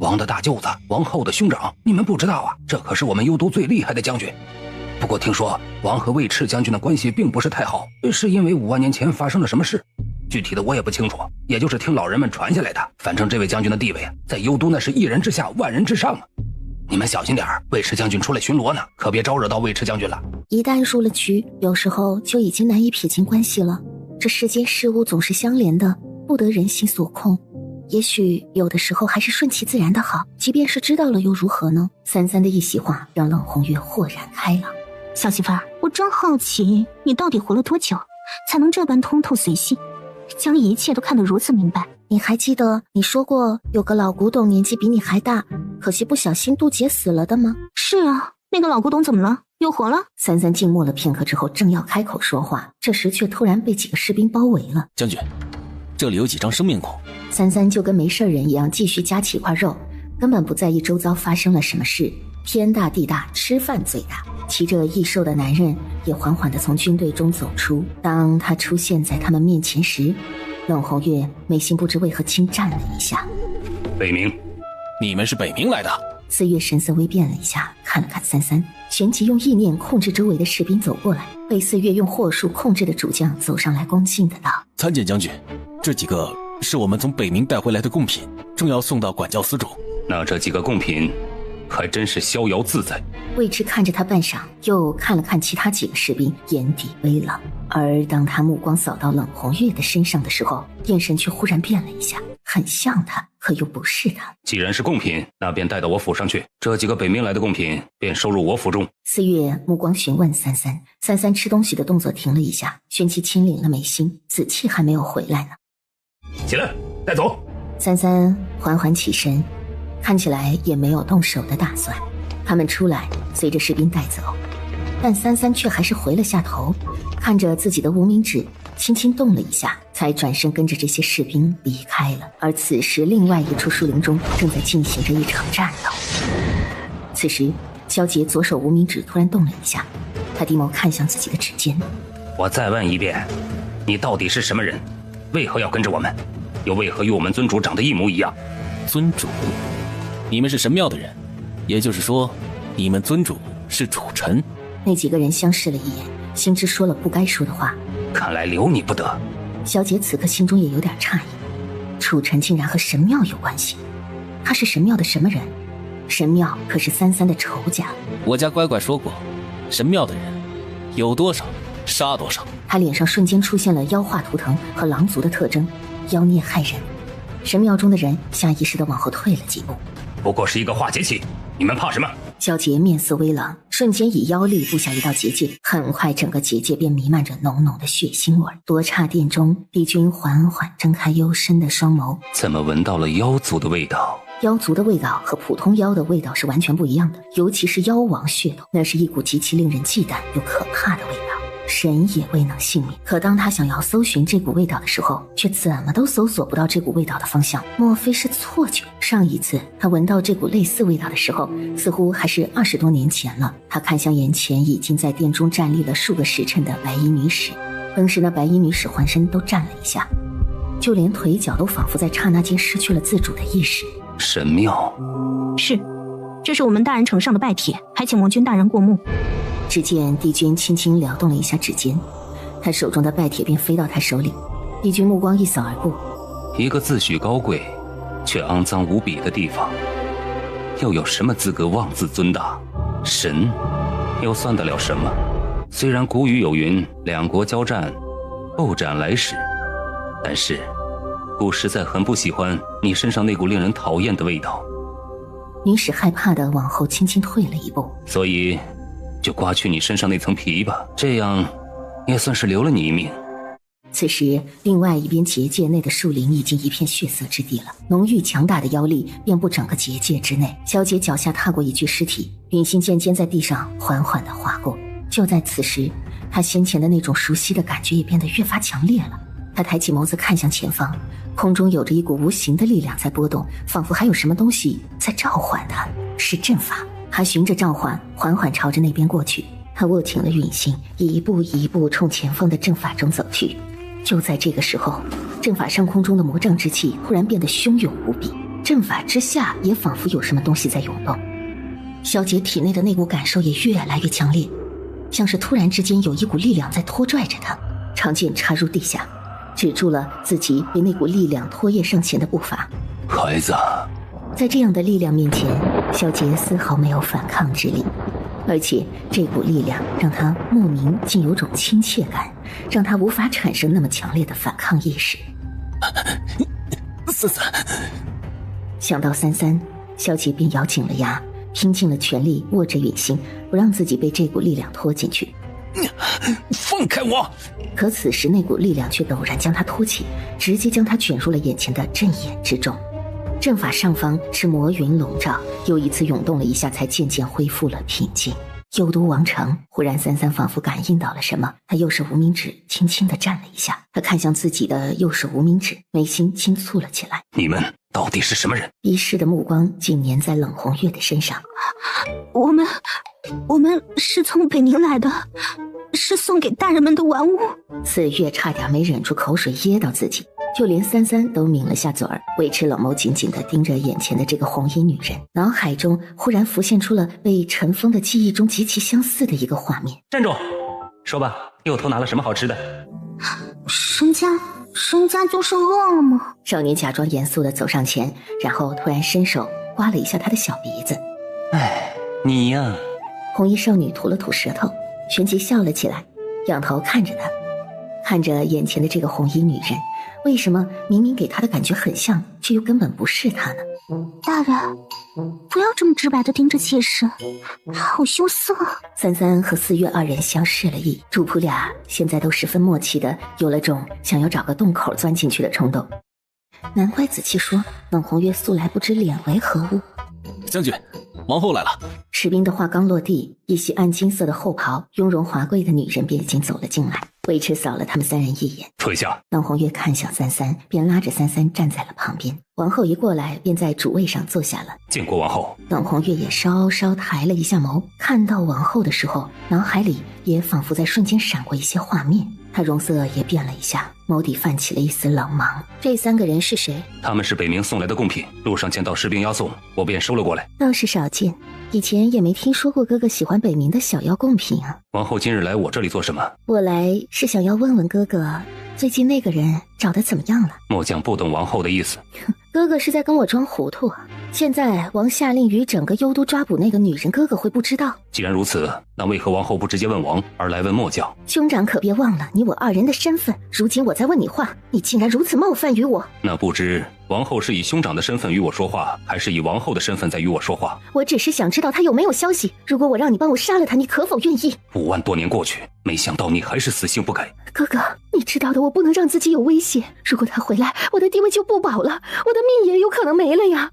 王的大舅子，王后的兄长，你们不知道啊？这可是我们幽都最厉害的将军。不过听说王和尉迟将军的关系并不是太好，是因为5万年前发生了什么事，具体的我也不清楚，也就是听老人们传下来的。反正这位将军的地位在幽都那是1人之下万人之上啊！你们小心点，尉迟将军出来巡逻呢，可别招惹到尉迟将军了。一旦入了局，有时候就已经难以撇清关系了。这世间事物总是相连的，不得人心所控。也许有的时候还是顺其自然的好，即便是知道了又如何呢？33的一席话让冷红月豁然开朗。小媳妇儿，我真好奇，你到底活了多久，才能这般通透随性，将一切都看得如此明白？你还记得你说过有个老古董年纪比你还大，可惜不小心渡劫死了的吗？是啊，那个老古董怎么了？又活了？33静默了片刻之后，正要开口说话，这时却突然被几个士兵包围了。将军，这里有几张生面孔。33就跟没事人一样，继续夹起一块肉，根本不在意周遭发生了什么事。天大地大，吃饭最大。骑着异兽的男人也缓缓地从军队中走出。当他出现在他们面前时，冷红月眉心不知为何轻颤了一下。北冥，你们是北冥来的？四月神色微变了一下，看了看33，旋即用意念控制周围的士兵走过来。被四月用火术控制的主将走上来，恭敬的道：参见将军，这几个是我们从北冥带回来的贡品，正要送到管教司主。那这几个贡品还真是逍遥自在。尉迟看着他半晌，又看了看其他几个士兵，眼底微冷。而当他目光扫到冷红月的身上的时候，眼神却忽然变了一下，很像他，可又不是他。既然是贡品，那便带到我府上去。这几个北冥来的贡品便收入我府中。四月目光询问33吃东西的动作停了一下，旋即轻领了眉心，子气还没有回来呢。起来，带走。33缓缓起身，看起来也没有动手的打算。他们出来，随着士兵带走，但33却还是回了下头，看着自己的无名指，轻轻动了一下，才转身跟着这些士兵离开了。而此时，另外一处树林中正在进行着一场战斗。此时，萧杰左手无名指突然动了一下，他低眸看向自己的指尖。我再问一遍，你到底是什么人？为何要跟着我们？又为何与我们尊主长得一模一样？尊主？你们是神庙的人，也就是说，你们尊主是主臣。那几个人相视了一眼，心知说了不该说的话。看来留你不得。萧杰此刻心中也有点诧异，楚臣竟然和神庙有关系。他是神庙的什么人？神庙可是33的仇家。我家乖乖说过，神庙的人有多少杀多少。他脸上瞬间出现了妖化图腾和狼族的特征，妖孽害人。神庙中的人下意识地往后退了几步。不过是一个化解器，你们怕什么？萧杰面色微冷，瞬间以妖力布下一道结界，很快整个结界便弥漫着浓浓的血腥味。多刹殿中，帝君缓缓睁开幽深的双眸，怎么闻到了妖族的味道？妖族的味道和普通妖的味道是完全不一样的，尤其是妖王血统，那是一股极其令人忌惮又可怕的味道。神也未能幸免，可当他想要搜寻这股味道的时候，却怎么都搜索不到这股味道的方向。莫非是错觉？上一次他闻到这股类似味道的时候，似乎还是20多年前了。他看向眼前已经在殿中站立了数个时辰的白衣女使，当时那白衣女使浑身都颤了一下，就连腿脚都仿佛在刹那间失去了自主的意识。神庙是，这是我们大人呈上的拜帖，还请魔君大人过目。只见帝君轻轻撩动了一下指尖，他手中的拜帖便飞到他手里。帝君目光一扫而过，一个自诩高贵却肮脏无比的地方，又有什么资格妄自尊大？神又算得了什么？虽然古语有云两国交战不斩来使，但是古实在很不喜欢你身上那股令人讨厌的味道。女使害怕地往后轻轻退了一步，所以就刮去你身上那层皮吧，这样也算是留了你一命。此时另外一边结界内的树林已经一片血色之地了，浓郁强大的妖力遍布整个结界之内。萧杰脚下踏过一具尸体，云心渐渐在地上缓缓地划过。就在此时，他先前的那种熟悉的感觉也变得越发强烈了。他抬起眸子看向前方，空中有着一股无形的力量在波动，仿佛还有什么东西在召唤他，是阵法。他循着召唤缓缓朝着那边过去，他握紧了允心，一步一步冲前方的阵法中走去。就在这个时候，阵法上空中的魔障之气突然变得汹涌无比，阵法之下也仿佛有什么东西在涌动。萧杰体内的那股感受也越来越强烈，像是突然之间有一股力量在拖拽着他，长剑插入地下，止住了自己被那股力量拖曳上前的步伐。孩子，在这样的力量面前，萧杰丝毫没有反抗之力，而且这股力量让他莫名竟有种亲切感，让他无法产生那么强烈的反抗意识。三三，想到三三，萧杰便咬紧了牙，拼尽了全力握着允心，不让自己被这股力量拖进去。放开我！可此时那股力量却陡然将他托起，直接将他卷入了眼前的阵眼之中。阵法上方是魔云笼罩，又一次涌动了一下，才渐渐恢复了平静。幽都王城，忽然三三仿佛感应到了什么，他右手无名指轻轻地颤了一下，他看向自己的右手无名指，眉心轻蹙了起来。你们到底是什么人？医师的目光紧粘在冷红月的身上。我们是从北冥来的，是送给大人们的玩物。此月差点没忍住口水噎到自己，就连三三都抿了下嘴儿，微赤冷眸紧紧地盯着眼前的这个红衣女人，脑海中忽然浮现出了被尘封的记忆中极其相似的一个画面。站住！说吧，又偷拿了什么好吃的？神家就是饿了吗？少年假装严肃地走上前，然后突然伸手刮了一下他的小鼻子。哎，你呀。红衣少女吐了吐舌头，旋即笑了起来，仰头看着他，看着眼前的这个红衣女人，为什么明明给他的感觉很像，却又根本不是他呢？大人，不要这么直白地盯着妾室，好羞涩。三三和四月二人相视了一，主仆俩现在都十分默契的有了种想要找个洞口钻进去的冲动。难怪子期说冷红月素来不知脸为何物。将军，王后来了。士兵的话刚落地，一袭暗金色的后袍、雍容华贵的女人便已经走了进来。微赤扫了他们三人一眼，退下。冷红月看向三三，便拉着三三站在了旁边。王后一过来，便在主位上坐下了。见过王后。冷红月也稍稍抬了一下眸，看到王后的时候，脑海里也仿佛在瞬间闪过一些画面。她容色也变了一下，眸底泛起了一丝冷芒。这三个人是谁？他们是北冥送来的贡品，路上见到士兵押送，我便收了过来。倒是少见，以前也没听说过哥哥喜欢北冥的小妖贡品啊。王后今日来我这里做什么？我来是想要问问哥哥，最近那个人找得怎么样了？末将不懂王后的意思。哥哥是在跟我装糊涂啊！现在王下令于整个幽都抓捕那个女人，哥哥会不知道？既然如此，那为何王后不直接问王，而来问末将？兄长可别忘了你我二人的身份。如今我在问你话，你竟然如此冒犯于我。那不知王后是以兄长的身份与我说话，还是以王后的身份在与我说话？我只是想知道他有没有消息。如果我让你帮我杀了他，你可否愿意？5万多年过去，没想到你还是死性不改。哥哥，你知道的，我不能让自己有危险。如果他回来，我的地位就不保了，我的命也有可能没了呀。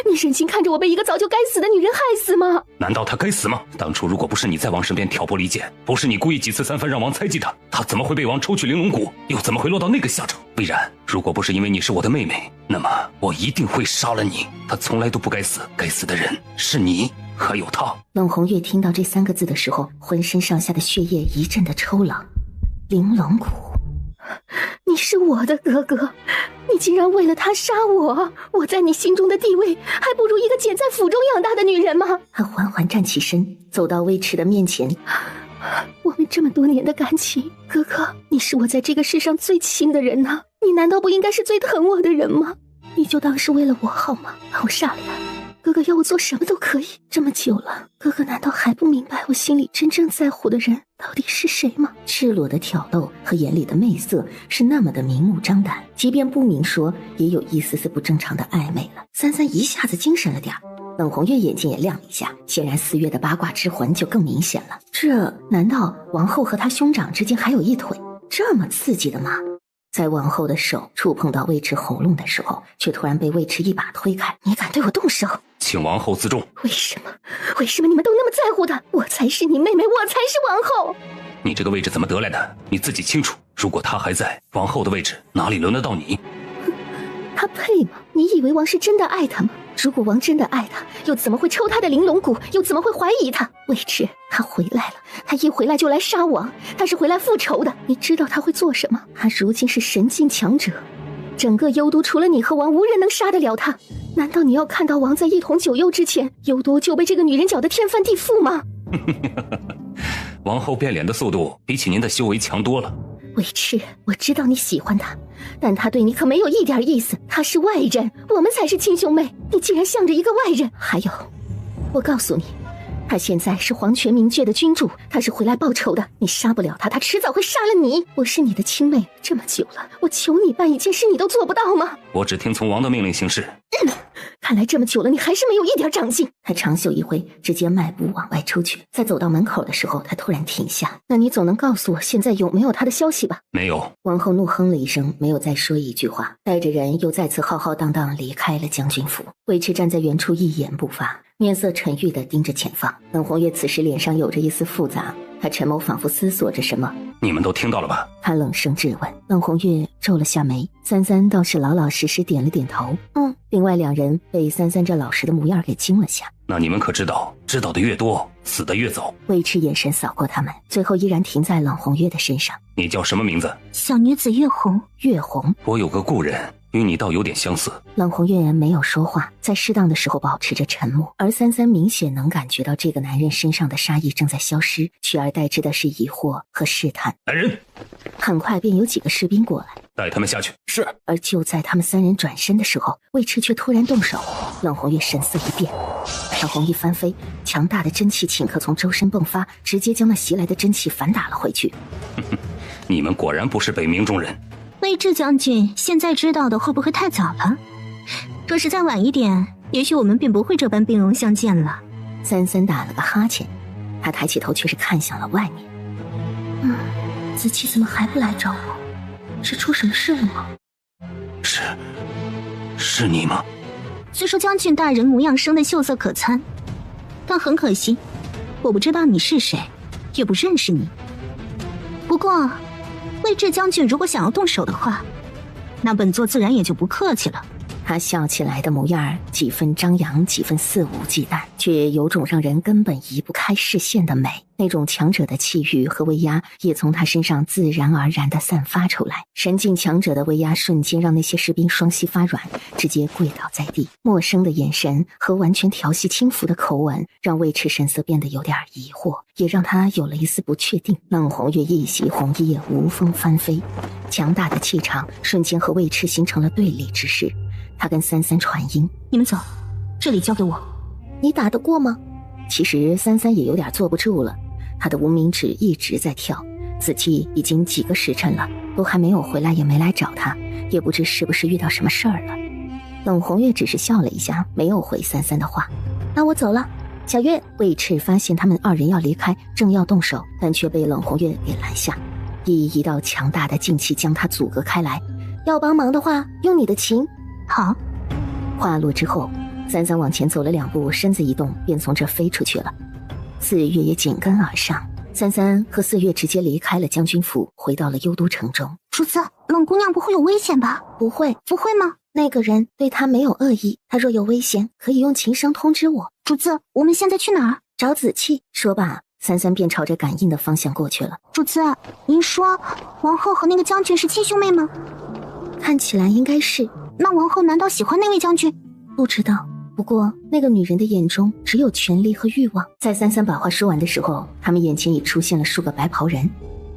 你忍心看着我被一个早就该死的女人害死吗？难道她该死吗？当初如果不是你在王身边挑拨离间，不是你故意几次三番让王猜忌她怎么会被王抽取玲珑骨，又怎么会落到那个下场？魏然，如果不是因为你是我的妹妹，那么我一定会杀了你。她从来都不该死，该死的人是你，还有她。冷红月听到这3个字的时候，浑身上下的血液一阵的抽冷。玲珑骨，你是我的哥哥，你竟然为了他杀我，我在你心中的地位还不如一个捡在府中养大的女人吗？他缓缓站起身，走到尉迟的面前。我们这么多年的感情，哥哥，你是我在这个世上最亲的人呢，你难道不应该是最疼我的人吗？你就当是为了我好吗？把我杀了他，哥哥要我做什么都可以。这么久了，哥哥难道还不明白我心里真正在乎的人到底是谁吗？赤裸的挑逗和眼里的媚色是那么的明目张胆，即便不明说，也有一丝丝不正常的暧昧了。三三一下子精神了点，冷红月眼睛也亮了一下，显然4月的八卦之魂就更明显了。这难道王后和她兄长之间还有一腿？这么刺激的吗？在王后的手触碰到尉迟喉咙的时候，却突然被尉迟一把推开。你敢对我动手？请王后自重。为什么你们都那么在乎她？我才是你妹妹，我才是王后。你这个位置怎么得来的？你自己清楚。如果她还在，王后的位置哪里轮得到你？他配吗？你以为王是真的爱他吗？如果王真的爱他，又怎么会抽他的玲珑骨？又怎么会怀疑他？尉迟，他回来了，他一回来就来杀王，他是回来复仇的。你知道他会做什么？他如今是神境强者，整个幽都除了你和王，无人能杀得了他。难道你要看到王在一统九幽之前，幽都就被这个女人搅得天翻地覆吗？王后变脸的速度比起您的修为强多了。尉迟，我知道你喜欢他，但他对你可没有一点意思。他是外人，我们才是亲兄妹，你竟然向着一个外人。还有，我告诉你，他现在是黄泉明阙的君主，他是回来报仇的。你杀不了他，他迟早会杀了你。我是你的亲妹，这么久了，我求你办一件事，你都做不到吗？我只听从王的命令行事。看来这么久了，你还是没有一点长进。他长袖一挥，直接迈步往外出去。在走到门口的时候，他突然停下。那你总能告诉我现在有没有他的消息吧？没有。王后怒哼了一声，没有再说一句话，带着人又再次浩浩荡荡离开了将军府。尉迟站在原处一言不发，面色沉郁地盯着前方。冷红月此时脸上有着一丝复杂，他沉眸仿佛思索着什么。你们都听到了吧？他冷声质问。冷红月皱了下眉，三三倒是老老实实点了点头。另外2人被三三这老实的模样给惊了下。那你们可知道，知道的越多，死的越早。尉迟眼神扫过他们，最后依然停在冷红月的身上。你叫什么名字？小女子月红。月红，我有个故人，与你倒有点相似。冷红月没有说话，在适当的时候保持着沉默，而三三明显能感觉到这个男人身上的杀意正在消失，取而代之的是疑惑和试探。来人！很快便有几个士兵过来，带他们下去。是。而就在他们3人转身的时候，尉迟却突然动手。冷红月神色一变，长虹一翻飞，强大的真气顷刻从周身迸发，直接将那袭来的真气反打了回去。你们果然不是北冥中人。尉迟将军现在知道的会不会太早了？若是再晚一点，也许我们便不会这般兵戎相见了。三三打了个哈欠，他抬起头却是看向了外面。子期怎么还不来找我？是出什么事了吗？是你吗？虽说将军大人模样生得秀色可餐，但很可惜，我不知道你是谁，也不认识你。不过尉迟将军如果想要动手的话，那本座自然也就不客气了。他笑起来的模样几分张扬，几分肆无忌惮，却有种让人根本移不开视线的美。那种强者的气宇和威压也从他身上自然而然地散发出来。神境强者的威压瞬间让那些士兵双膝发软，直接跪倒在地。陌生的眼神和完全调戏轻浮的口吻让尉迟神色变得有点疑惑，也让他有了一丝不确定。冷红月一袭红衣无风翻飞，强大的气场瞬间和尉迟形成了对立之势。他跟三三传音：你们走，这里交给我。你打得过吗？其实三三也有点坐不住了，他的无名指一直在跳。子期已经几个时辰了，都还没有回来，也没来找他，也不知是不是遇到什么事儿了。冷红月只是笑了一下，没有回三三的话。那我走了。小月、魏赤发现他们二人要离开，正要动手，但却被冷红月给拦下，以一道强大的劲气将他阻隔开来。要帮忙的话，用你的琴。好。话落之后，三三往前走了2步，身子一动，便从这飞出去了。四月也紧跟而上。三三和四月直接离开了将军府，回到了幽都城中。主子，冷姑娘不会有危险吧？不会。不会吗？那个人对她没有恶意，她若有危险，可以用琴声通知我。主子，我们现在去哪儿？找紫气。说罢，三三便朝着感应的方向过去了。主子，您说王后和那个将军是亲兄妹吗？看起来应该是。那王后难道喜欢那位将军？不知道。不过那个女人的眼中只有权力和欲望。在三三把话说完的时候，他们眼前已出现了数个白袍人。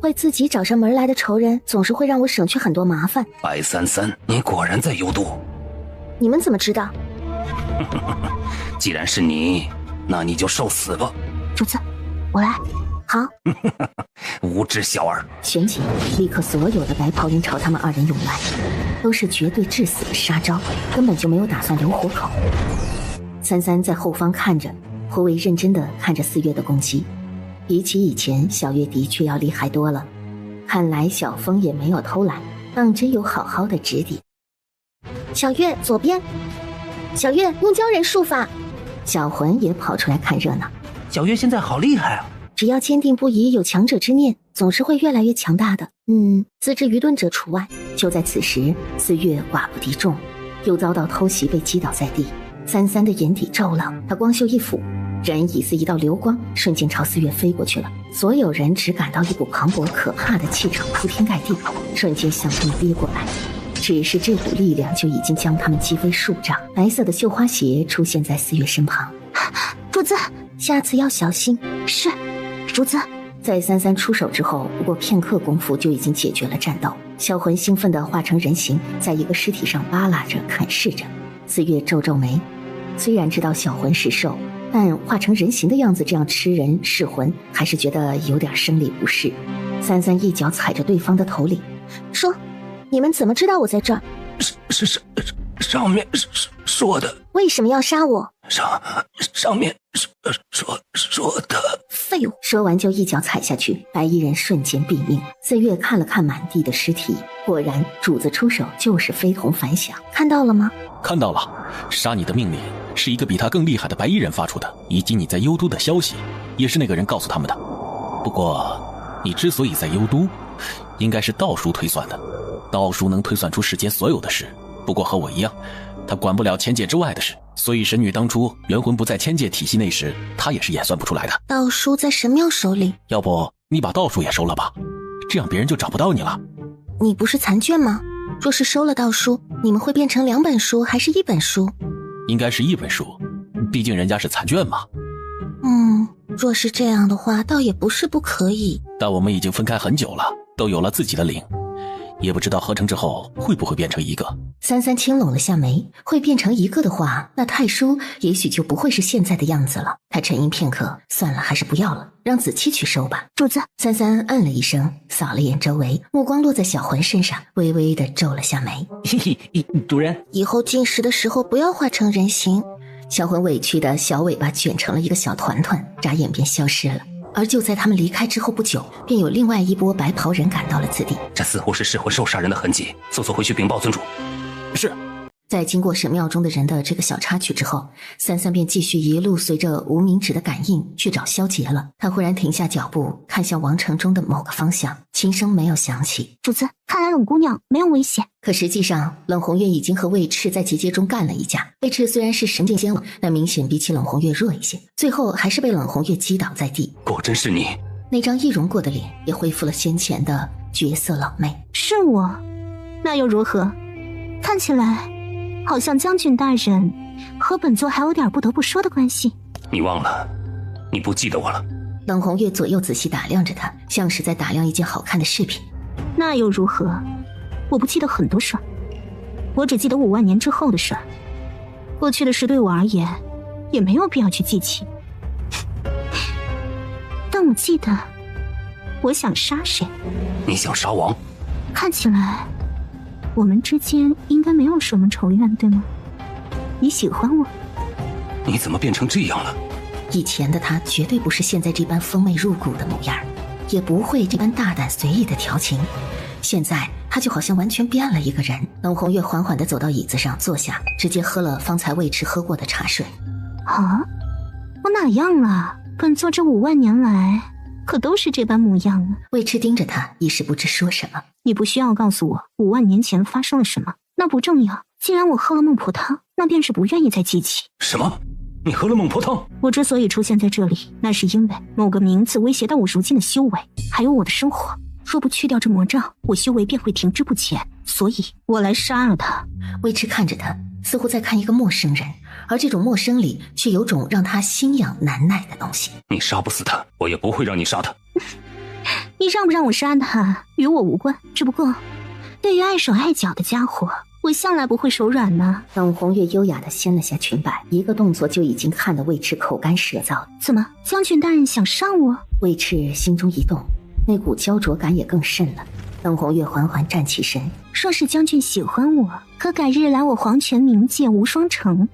为自己找上门来的仇人，总是会让我省去很多麻烦。白三三，你果然在幽都。你们怎么知道？既然是你，那你就受死吧。主子，我来。好。无知小儿。旋即，立刻所有的白袍人朝他们二人涌来，都是绝对致死的杀招，根本就没有打算留活口。三三在后方看着，颇为认真地看着四月的攻击。比起以前，小月的确要厉害多了。看来小风也没有偷懒，当真有好好的指点。小月左边，小月用鲛人术法。小魂也跑出来看热闹。小月现在好厉害啊！只要坚定不移，有强者之念，总是会越来越强大的。资质愚钝者除外。就在此时，四月寡不敌众，又遭到偷袭，被击倒在地。三三的眼底骤冷，他光袖一抚，人已似一道流光，瞬间朝四月飞过去了。所有人只感到一股磅礴可怕的气场铺天盖地，瞬间向他们逼过来。只是这股力量就已经将他们击飞数丈。白色的绣花鞋出现在四月身旁。主子，下次要小心。是，主子。在三三出手之后，不过片刻功夫就已经解决了战斗。销魂兴奋地化成人形，在一个尸体上扒拉着啃噬着。四月皱皱眉，虽然知道小魂是兽，但化成人形的样子这样吃人噬魂，还是觉得有点生理不适。三三一脚踩着对方的头领，说：“你们怎么知道我在这儿？”上面说的。为什么要杀我？上面说的。废物！说完就一脚踩下去，白衣人瞬间毙命。四月看了看满地的尸体，果然主子出手就是非同凡响。看到了吗？看到了，杀你的命令是一个比他更厉害的白衣人发出的，以及你在幽都的消息也是那个人告诉他们的。不过你之所以在幽都，应该是道叔推算的。道叔能推算出世间所有的事，不过和我一样，他管不了千界之外的事，所以神女当初元魂不在千界体系内时，他也是演算不出来的。道书在神庙手里，要不你把道书也收了吧，这样别人就找不到你了。你不是残卷吗？若是收了道书，你们会变成2本书还是1本书？应该是1本书，毕竟人家是残卷嘛。若是这样的话，倒也不是不可以。但我们已经分开很久了，都有了自己的灵，也不知道合成之后会不会变成一个。三三轻拢了下眉，会变成一个的话，那太叔也许就不会是现在的样子了。他沉吟片刻，算了，还是不要了，让紫气去收吧。主子。三三嗯了一声，扫了眼周围，目光落在小魂身上，微微的皱了下眉。嘿嘿，主人，以后进食的时候不要化成人形。小魂委屈的小尾巴卷成了一个小团团，眨眼便消失了。而就在他们离开之后不久，便有另外一波白袍人赶到了此地。这似乎是噬魂兽杀人的痕迹，速速回去禀报尊主。是。在经过神庙中的人的这个小插曲之后，三三便继续一路随着无名指的感应去找萧杰了。他忽然停下脚步，看向王城中的某个方向，琴声没有响起。主子，看来冷姑娘没有危险。可实际上，冷红月已经和魏赤在结界中干了一架。魏赤虽然是神境仙王，但明显比起冷红月弱一些，最后还是被冷红月击倒在地。果真是你！那张易容过的脸也恢复了先前的绝色老媚。是我，那又如何？看起来好像将军大人和本座还有点不得不说的关系。你忘了，你不记得我了。冷红月左右仔细打量着他，像是在打量一件好看的饰品。那又如何？我不记得很多事儿，我只记得5万年之后的事儿。过去的事对我而言也没有必要去记起。但我记得我想杀谁。你想杀王？看起来我们之间应该没有什么仇怨，对吗？你喜欢我？你怎么变成这样了？以前的他绝对不是现在这般风媚入骨的模样，也不会这般大胆随意的调情。现在他就好像完全变了一个人。冷红月缓缓地走到椅子上坐下，直接喝了方才魏迟喝过的茶水。啊，我哪样了？本座这5万年来可都是这般模样啊！魏迟盯着他，一时不知说什么。你不需要告诉我5万年前发生了什么，那不重要。既然我喝了孟婆汤，那便是不愿意再记起。什么？你喝了孟婆汤？我之所以出现在这里，那是因为某个名字威胁到我如今的修为，还有我的生活。若不去掉这魔杖，我修为便会停滞不前，所以我来杀了他。魏迟看着他，似乎在看一个陌生人，而这种陌生里却有种让他心痒难耐的东西。你杀不死他，我也不会让你杀他。你让不让我杀他与我无关，只不过对于碍手碍脚的家伙，我向来不会手软呢。冷红月优雅地掀了下裙摆，一个动作就已经看得魏迟口干舌燥。怎么，将军大人想上我？魏迟心中一动，那股焦灼感也更甚了。冷红月缓缓站起身，若是将军喜欢我，可改日来我黄泉冥界无双城，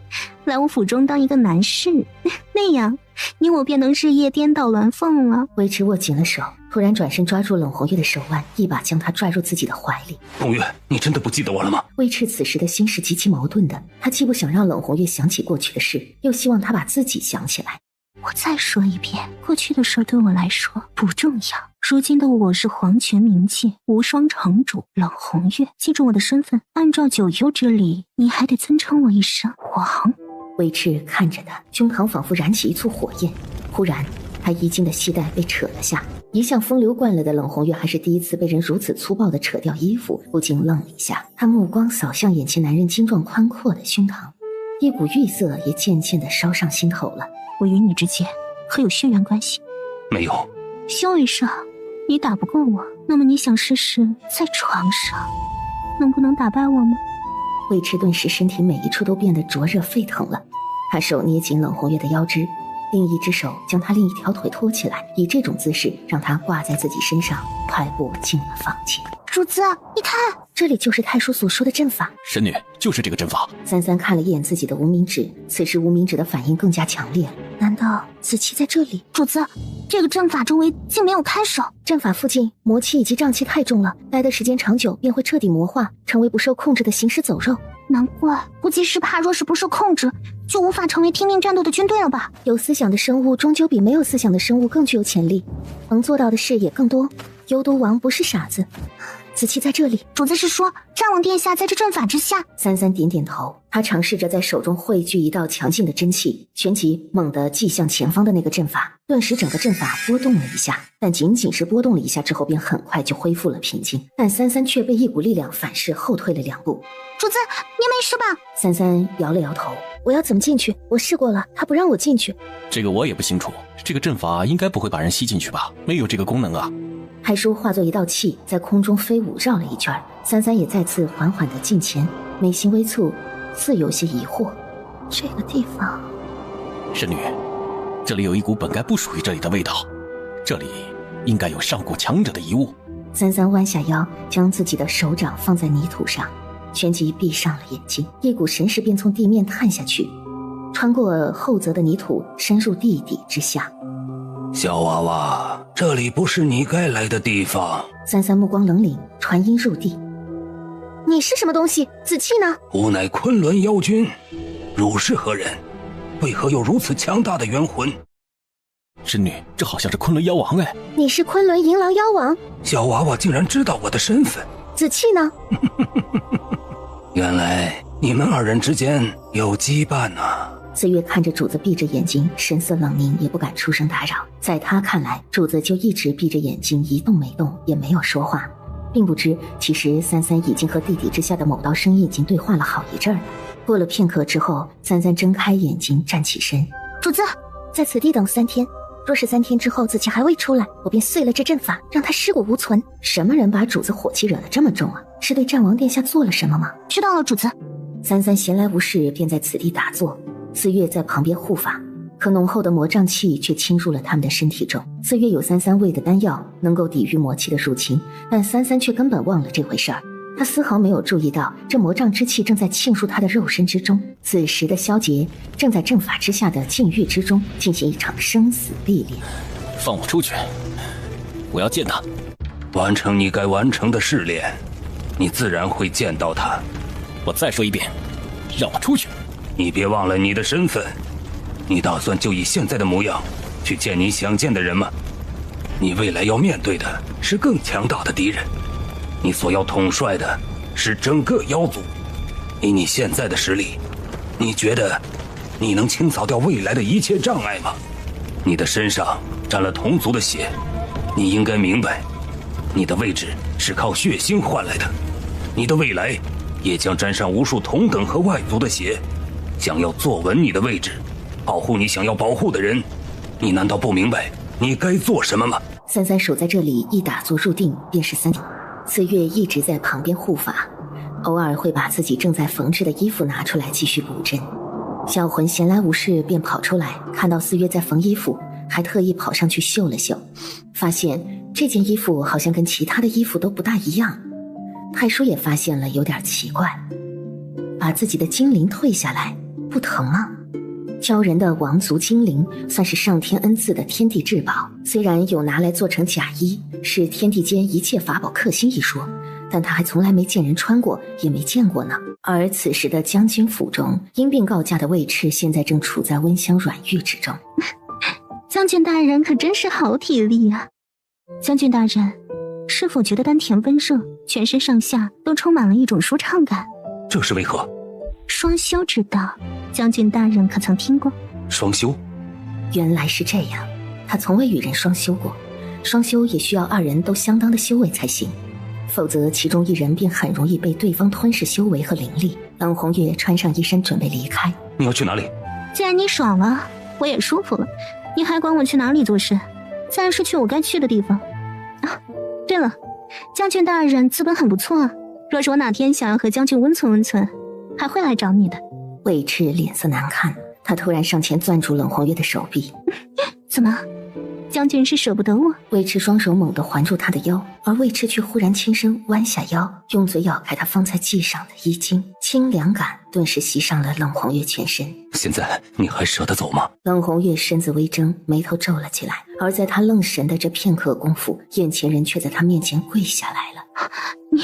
来我府中当一个男士，那样你我便能日夜颠倒鸾凤了。魏迟握紧了手，突然转身抓住冷红月的手腕，一把将她拽入自己的怀里。红月，你真的不记得我了吗？魏迟此时的心是极其矛盾的，他既不想让冷红月想起过去的事，又希望她把自己想起来。我再说一遍，过去的事对我来说不重要。如今的我是黄泉冥界无双城主冷红月，记住我的身份，按照九幽之礼，你还得尊称我一声王。魏迟看着他，胸膛仿佛燃起一簇火焰。忽然，他衣襟的系带被扯了下，一向风流惯了的冷红月还是第一次被人如此粗暴地扯掉衣服，不禁愣了一下。他目光扫向眼前男人精壮宽阔的胸膛，一股欲色也渐渐地烧上心头了。我与你之间可有血缘关系？没有。修为上你打不过我，那么你想试试在床上能不能打败我吗？魏迟顿时身体每一处都变得灼热沸腾了，他手捏紧冷红月的腰肢，另一只手将她另一条腿托起来，以这种姿势让她挂在自己身上，快步进了房间。主子，你看，这里就是太叔所说的阵法。神女，就是这个阵法。三三看了一眼自己的无名指，此时无名指的反应更加强烈。难道子期在这里？主子，这个阵法周围竟没有看守，阵法附近魔气以及瘴气太重了，待的时间长久便会彻底魔化，成为不受控制的行尸走肉。难怪，估计是怕若是不受控制，就无法成为听命战斗的军队了吧？有思想的生物终究比没有思想的生物更具有潜力，能做到的事也更多。幽都王不是傻子，子期在这里。主子是说战王殿下在这阵法之下？三三点点头，他尝试着在手中汇聚一道强劲的真气，旋即猛地击向前方的那个阵法，顿时整个阵法波动了一下，但仅仅是波动了一下之后，便很快就恢复了平静。但三三却被一股力量反噬后退了2步。主子，你没事吧？三三摇了摇头。我要怎么进去？我试过了，他不让我进去。这个我也不清楚，这个阵法应该不会把人吸进去吧？没有这个功能啊。海叔化作一道气，在空中飞舞绕了一圈，三三也再次缓缓地近前，眉心微蹙，似有些疑惑。这个地方，神女，这里有一股本该不属于这里的味道，这里应该有上过强者的遗物。三三弯下腰，将自己的手掌放在泥土上，旋即闭上了眼睛，一股神识便从地面探下去，穿过厚泽的泥土，深入地底之下。小娃娃，这里不是你该来的地方。三三目光冷凛，传音入地。你是什么东西？子期呢？吾乃昆仑妖君，汝是何人？为何有如此强大的元魂？神女，这好像是昆仑妖王哎。你是昆仑银狼妖王？小娃娃竟然知道我的身份。子期呢？原来你们2人之间有羁绊啊。四月看着主子闭着眼睛，神色冷凝，也不敢出声打扰。在他看来，主子就一直闭着眼睛，一动没动，也没有说话，并不知其实三三已经和地底之下的某道声音已经对话了好一阵了。过了片刻之后，三三睁开眼睛，站起身。主子，在此地等3天，若是3天之后子期还未出来，我便碎了这阵法，让他尸骨无存。什么人把主子火气惹得这么重啊？是对战王殿下做了什么吗？知道了，主子。三三闲来无事，便在此地打坐。四月在旁边护法，可浓厚的魔瘴气却侵入了他们的身体中。四月有三三喂的丹药能够抵御魔气的入侵，但三三却根本忘了这回事儿。他丝毫没有注意到这魔障之气正在沁入他的肉身之中。此时的萧杰正在阵法之下的禁欲之中进行一场生死历练。放我出去，我要见他。完成你该完成的试炼，你自然会见到他。我再说一遍，让我出去。你别忘了你的身份。你打算就以现在的模样去见你想见的人吗？你未来要面对的是更强大的敌人，你所要统帅的是整个妖族。以你现在的实力，你觉得你能清扫掉未来的一切障碍吗？你的身上沾了同族的血，你应该明白，你的位置是靠血腥换来的，你的未来也将沾上无数同等和外族的血。想要坐稳你的位置，保护你想要保护的人，你难道不明白你该做什么吗？三三守在这里一打坐入定便是3天。四月一直在旁边护法，偶尔会把自己正在缝制的衣服拿出来继续补针。小魂闲来无事便跑出来，看到四月在缝衣服，还特意跑上去嗅了嗅，发现这件衣服好像跟其他的衣服都不大一样。太叔也发现了有点奇怪，把自己的精灵退下来，不疼吗？鲛人的王族精灵算是上天恩赐的天地至宝，虽然有拿来做成假衣，是天地间一切法宝克星一说，但他还从来没见人穿过，也没见过呢。而此时的将军府中，因病告假的魏赤现在正处在温香软玉之中。将军大人可真是好体力啊！将军大人，是否觉得丹田温热，全身上下都充满了一种舒畅感？这是为何？双修之道，将军大人可曾听过？双修？原来是这样，他从未与人双修过，双修也需要2人都相当的修为才行，否则其中一人便很容易被对方吞噬修为和灵力。冷红月穿上衣衫准备离开。你要去哪里？既然你爽了，我也舒服了，你还管我去哪里做事？自然是去我该去的地方。啊，对了，将军大人资本很不错啊，若是我哪天想要和将军温存温存，还会来找你的。魏赤脸色难看，他突然上前攥住冷红月的手臂。怎么，将军是舍不得我？魏赤双手猛地环住他的腰，而魏赤却忽然轻声弯下腰，用嘴咬开他方才系上的衣襟，清凉感顿时袭上了冷红月全身。现在你还舍得走吗？冷红月身子微怔，眉头皱了起来，而在他愣神的这片刻功夫，眼前人却在他面前跪下来了。你，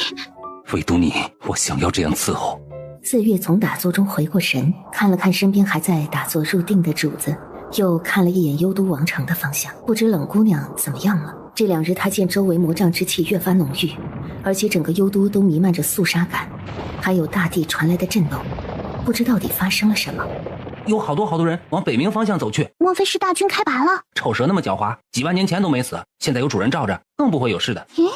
唯独你，我想要这样伺候。四月从打坐中回过神，看了看身边还在打坐入定的主子，又看了一眼幽都王城的方向，不知冷姑娘怎么样了。这2日他见周围魔障之气越发浓郁，而且整个幽都都弥漫着肃杀感，还有大地传来的震动，不知到底发生了什么。有好多人往北冥方向走去，莫非是大军开拔了？丑蛇那么狡猾，几万年前都没死，现在有主人罩着，更不会有事的。咦，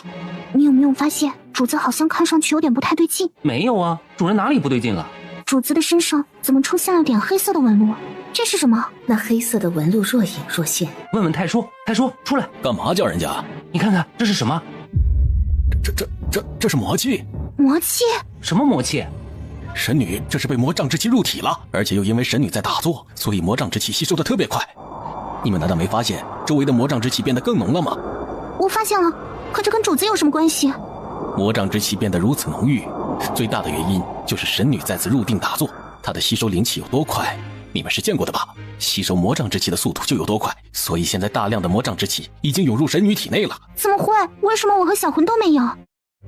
你有没有发现主子好像看上去有点不太对劲？没有啊，主人哪里不对劲了？主子的身上怎么出现了点黑色的纹路？这是什么？那黑色的纹路若隐若现。问问太叔，太叔出来，干嘛叫人家？你看看这是什么？这是魔气。魔气？什么魔气？神女这是被魔障之气入体了，而且又因为神女在打坐，所以魔障之气吸收的特别快。你们难道没发现周围的魔障之气变得更浓了吗？我发现了，可这跟主子有什么关系？魔障之气变得如此浓郁，最大的原因就是神女再次入定打坐，她的吸收灵气有多快，你们是见过的吧？吸收魔障之气的速度就有多快，所以现在大量的魔障之气已经涌入神女体内了。怎么会？为什么我和小魂都没有？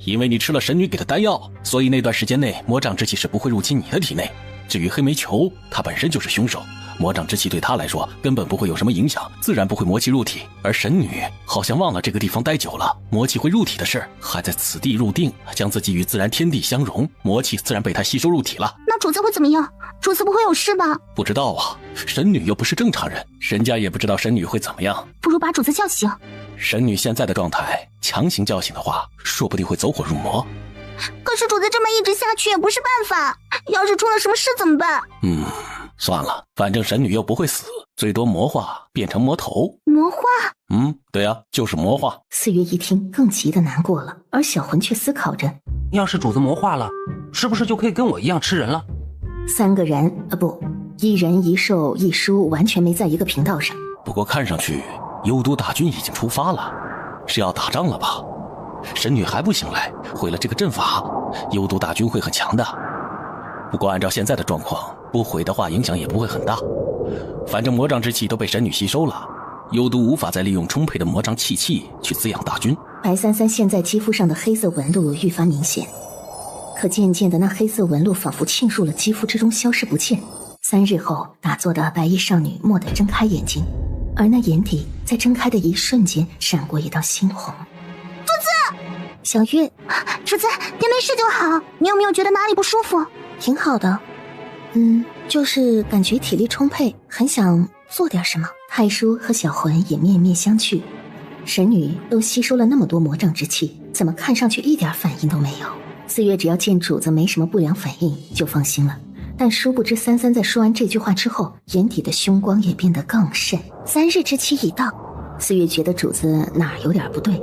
因为你吃了神女给的丹药，所以那段时间内魔障之气是不会入侵你的体内。至于黑煤球，他本身就是凶手，魔障之气对他来说根本不会有什么影响，自然不会魔气入体。而神女好像忘了这个地方待久了，魔气会入体的事，还在此地入定，将自己与自然天地相融，魔气自然被他吸收入体了。那主子会怎么样？主子不会有事吧？不知道啊，神女又不是正常人，人家也不知道神女会怎么样。不如把主子叫醒。神女现在的状态，强行叫醒的话，说不定会走火入魔。可是主子这么一直下去也不是办法，要是出了什么事怎么办？算了，反正神女又不会死，最多魔化变成魔头。魔化？对啊，就是魔化。四月一听更急得难过了，而小魂却思考着，要是主子魔化了，是不是就可以跟我一样吃人了？3个人不，一人一兽一书完全没在一个频道上。不过看上去幽都大军已经出发了，是要打仗了吧？神女还不醒来，毁了这个阵法，幽都大军会很强大。不过按照现在的状况，不毁的话影响也不会很大。反正魔障之气都被神女吸收了，幽都无法再利用充沛的魔障气去滋养大军。白三三现在肌肤上的黑色纹路愈发明显，可渐渐的那黑色纹路仿佛沁入了肌肤之中，消失不见。3日后，打坐的白衣少女蓦地睁开眼睛，而那眼底在睁开的一瞬间闪过一道猩红。主子，小月，主子，别没事就好。你有没有觉得哪里不舒服？挺好的，就是感觉体力充沛，很想做点什么。太叔和小魂也面面相觑，神女都吸收了那么多魔障之气，怎么看上去一点反应都没有？4月只要见主子没什么不良反应就放心了。但殊不知三三在说完这句话之后，眼底的凶光也变得更甚。3日之期已到，4月觉得主子哪儿有点不对，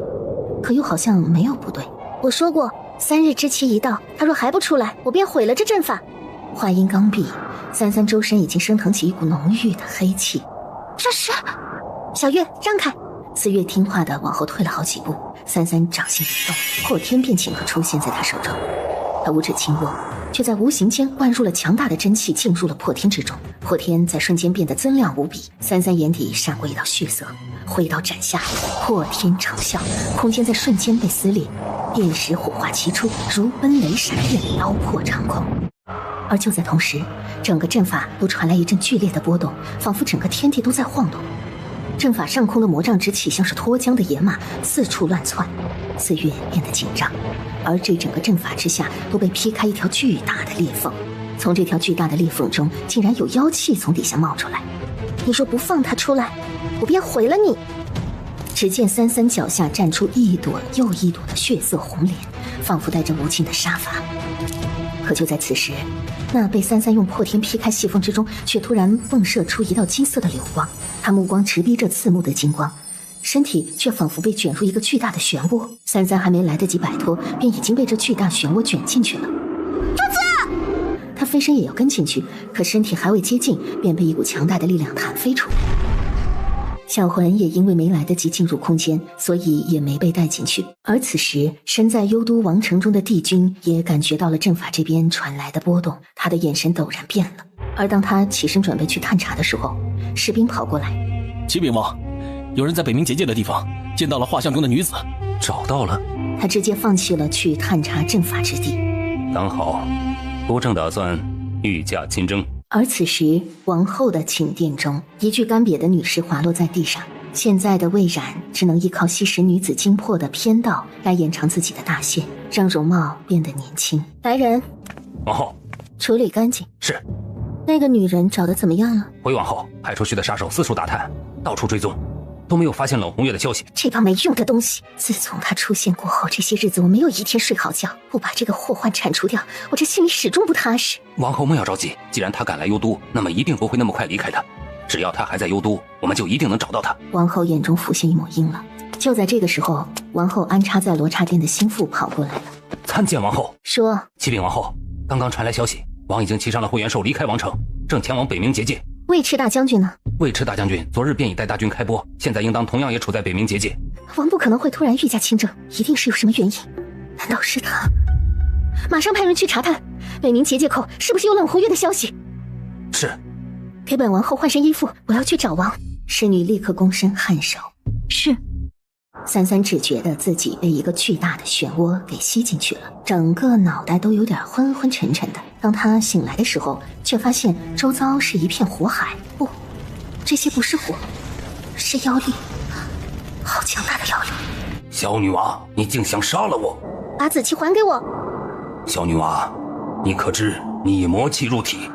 可又好像没有不对。我说过3日之期一到，他若还不出来，我便毁了这阵法。话音刚毕，三三周身已经升腾起一股浓郁的黑气。这是……小月让开！4月听话的往后退了好几步，三三掌心一动，破天变顷刻出现在他手中。他五指轻握，却在无形间灌入了强大的真气，进入了破天之中。破天在瞬间变得增亮无比，三三眼底闪过一道血色，挥刀斩下，破天成效，空间在瞬间被撕裂，电石火花齐出，如奔雷闪电，刀破长空。而就在同时，整个阵法都传来一阵剧烈的波动，仿佛整个天地都在晃动。阵法上空的魔障之气像是脱缰的野马，四处乱窜。4月变得紧张，而这整个阵法之下都被劈开一条巨大的裂缝，从这条巨大的裂缝中竟然有妖气从底下冒出来。你说不放他出来，我便毁了你。只见三三脚下站出一朵又一朵的血色红莲，仿佛带着无尽的杀伐。可就在此时，那被三三用破天劈开细缝之中，却突然迸射出一道金色的流光。他目光直逼着刺目的金光，身体却仿佛被卷入一个巨大的漩涡。三三还没来得及摆脱，便已经被这巨大漩涡卷进去了。主子！他飞身也要跟进去，可身体还未接近，便被一股强大的力量弹飞出。小魂也因为没来得及进入空间，所以也没被带进去。而此时身在幽都王城中的帝君也感觉到了阵法这边传来的波动，他的眼神陡然变了。而当他起身准备去探查的时候，士兵跑过来：启禀王，有人在北冥结界的地方见到了画像中的女子。找到了。他直接放弃了去探查阵法之地。刚好我正打算御驾亲征。而此时王后的寝殿中，一具干瘪的女尸滑落在地上。现在的魏冉只能依靠吸食女子精魄的偏道来延长自己的大限，让容貌变得年轻。来人，王后，处理干净。是。那个女人找得怎么样了？回王后，派出去的杀手四处打探，到处追踪，都没有发现冷红月的消息。这帮没用的东西！自从她出现过后，这些日子我没有一天睡好觉。不把这个祸患铲除掉，我这心里始终不踏实。王后莫要着急，既然他敢来幽都，那么一定不会那么快离开的。只要他还在幽都，我们就一定能找到他。王后眼中浮现一抹阴冷。就在这个时候，王后安插在罗刹殿的心腹跑过来了。参见王后。说，启禀王后，刚刚传来消息，王已经骑上了会元兽离开王城，正前往北冥结界。尉迟大将军呢？尉迟大将军昨日便已带大军开播，现在应当同样也处在北冥结界。王不可能会突然御驾亲征，一定是有什么原因。难道是他？马上派人去查探北冥结界口是不是有冷红月的消息。是。给本王后换身衣服，我要去找王。侍女立刻躬身颔首。是。三三只觉得自己被一个巨大的漩涡给吸进去了，整个脑袋都有点昏昏沉沉的。当他醒来的时候，却发现周遭是一片火海。不，这些不是火，是妖力，好强大的妖力！小女娃，你竟想杀了我！把紫气还给我！小女娃，你可知你以魔气入体？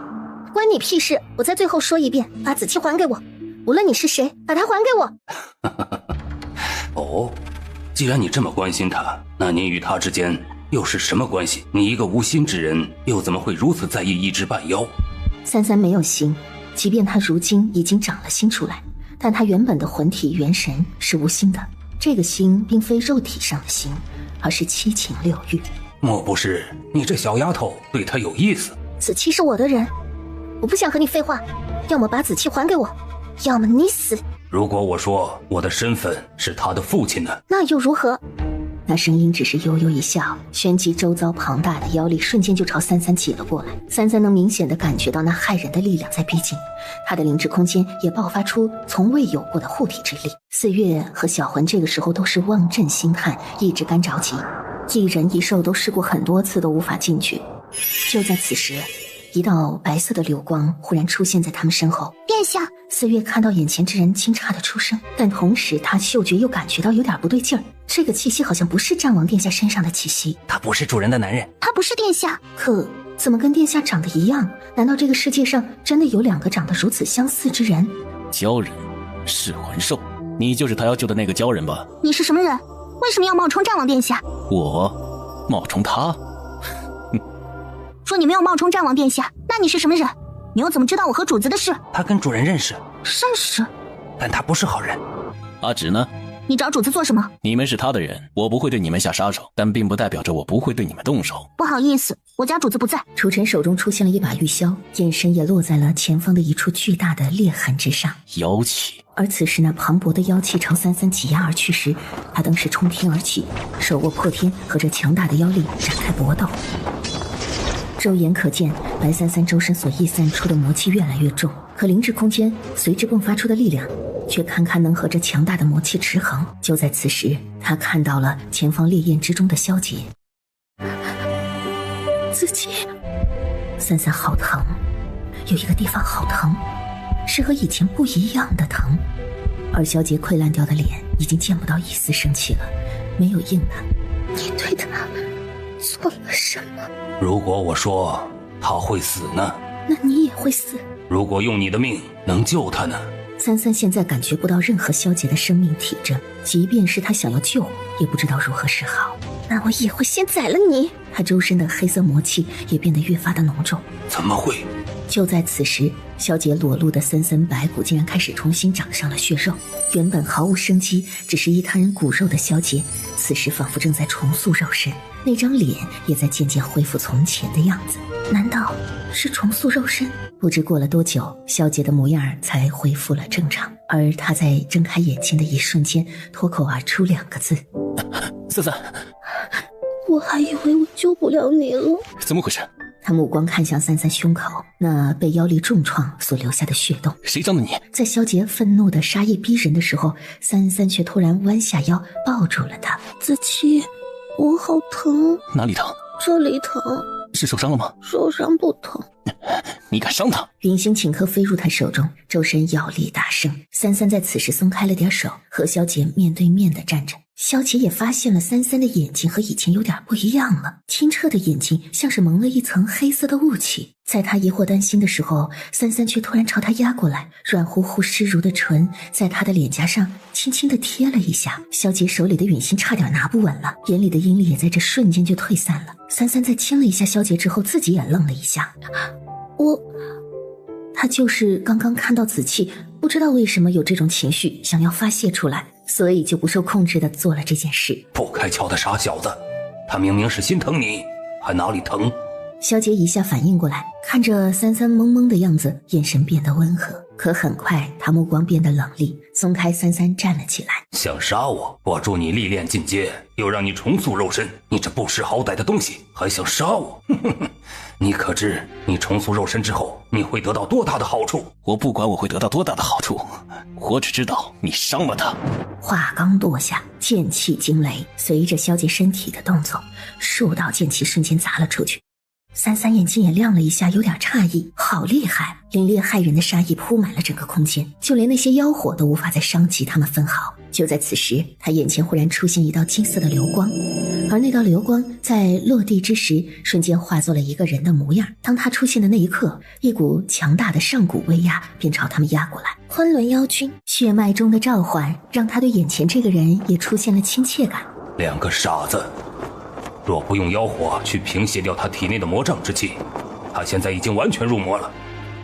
关你屁事！我再最后说一遍，把紫气还给我！无论你是谁，把它还给我！哦，既然你这么关心他，那你与他之间又是什么关系？你一个无心之人，又怎么会如此在意一只半妖？三三没有心，即便他如今已经长了心出来，但他原本的魂体元神是无心的。这个心并非肉体上的心，而是七情六欲。莫不是你这小丫头对他有意思？紫气是我的人，我不想和你废话，要么把紫气还给我，要么你死。如果我说我的身份是他的父亲呢？那又如何？那声音只是悠悠一笑，旋即周遭庞大的妖力瞬间就朝三三挤了过来。三三能明显的感觉到那骇人的力量在逼近，他的灵智空间也爆发出从未有过的护体之力。四月和小魂这个时候都是望阵兴叹，一直干着急，一人一兽都试过很多次都无法进去。就在此时，一道白色的流光忽然出现在他们身后。殿下，四月看到眼前之人惊诧的出声，但同时他嗅觉又感觉到有点不对劲儿，这个气息好像不是战王殿下身上的气息。他不是主人的男人，他不是殿下，可怎么跟殿下长得一样？难道这个世界上真的有两个长得如此相似之人？鲛人，噬魂兽，你就是他要救的那个鲛人吧？你是什么人？为什么要冒充战王殿下？我冒充他？说你没有冒充战王殿下，那你是什么人？你又怎么知道我和主子的事？他跟主人认识，但他不是好人。阿芷呢？你找主子做什么？你们是他的人，我不会对你们下杀手，但并不代表着我不会对你们动手。不好意思，我家主子不在。楚尘手中出现了一把玉箫，眼神也落在了前方的一处巨大的裂痕之上。妖气。而此时那磅礴的妖气朝三三挤压而去时，他当时冲天而起，手握破天和这强大的妖力展开搏斗。肉眼可见，白三三周身所溢散出的魔气越来越重，可灵智空间随之迸发出的力量却堪堪能和这强大的魔气持衡。就在此时，他看到了前方烈焰之中的萧洁。自己，三三好疼，有一个地方好疼，是和以前不一样的疼。而萧洁溃烂掉的脸已经见不到一丝生气了，没有应他。你对他做了什么？如果我说他会死呢？那你也会死。如果用你的命能救他呢？三三现在感觉不到任何萧洁的生命体征，即便是他想要救，也不知道如何是好。那我也会先宰了你。他周身的黑色魔气也变得越发的浓重。怎么会？就在此时，萧洁裸露的森森白骨竟然开始重新长上了血肉。原本毫无生机，只是一滩人骨肉的萧洁，此时仿佛正在重塑肉身，那张脸也在渐渐恢复从前的样子。难道是重塑肉身？不知过了多久，萧洁的模样才恢复了正常，而她在睁开眼睛的一瞬间，脱口而出2个字：三三。我还以为我救不了你了。怎么回事？他目光看向三三胸口那被妖力重创所留下的血洞。谁伤的你？在萧洁愤怒的杀意逼人的时候，三三却突然弯下腰抱住了他。子期，我好疼。哪里疼？这里疼。是受伤了吗？受伤不疼。你敢伤他？云星顷刻飞入他手中，周身妖力大盛。三三在此时松开了点手，和萧洁面对面的站着。萧洁也发现了三三的眼睛和以前有点不一样了，清澈的眼睛像是蒙了一层黑色的雾气。在他疑惑担心的时候，三三却突然朝他压过来，软乎乎湿如的唇在他的脸颊上轻轻地贴了一下。萧洁手里的允心差点拿不稳了，眼里的阴力也在这瞬间就退散了。三三在亲了一下萧洁之后，自己也愣了一下。他就是刚刚看到紫气，不知道为什么有这种情绪想要发泄出来，所以就不受控制的做了这件事。不开窍的傻小子，他明明是心疼你，还哪里疼？萧洁一下反应过来，看着三三懵懵的样子，眼神变得温和，可很快他目光变得冷厉，松开三三站了起来。想杀我，我助你历练进阶，又让你重塑肉身，你这不识好歹的东西还想杀我？你可知你重塑肉身之后你会得到多大的好处？我不管我会得到多大的好处，我只知道你伤了他。话刚落下，剑气惊雷，随着萧洁身体的动作，数道剑气瞬间砸了出去。三三眼睛也亮了一下，有点诧异，好厉害！凛冽骇人的杀意铺满了整个空间，就连那些妖火都无法再伤及他们分毫。就在此时，他眼前忽然出现一道金色的流光，而那道流光在落地之时，瞬间化作了一个人的模样。当他出现的那一刻，一股强大的上古威压便朝他们压过来。昆仑妖君，血脉中的召唤让他对眼前这个人也出现了亲切感。2个傻子，若不用妖火去平息掉他体内的魔障之气，他现在已经完全入魔了。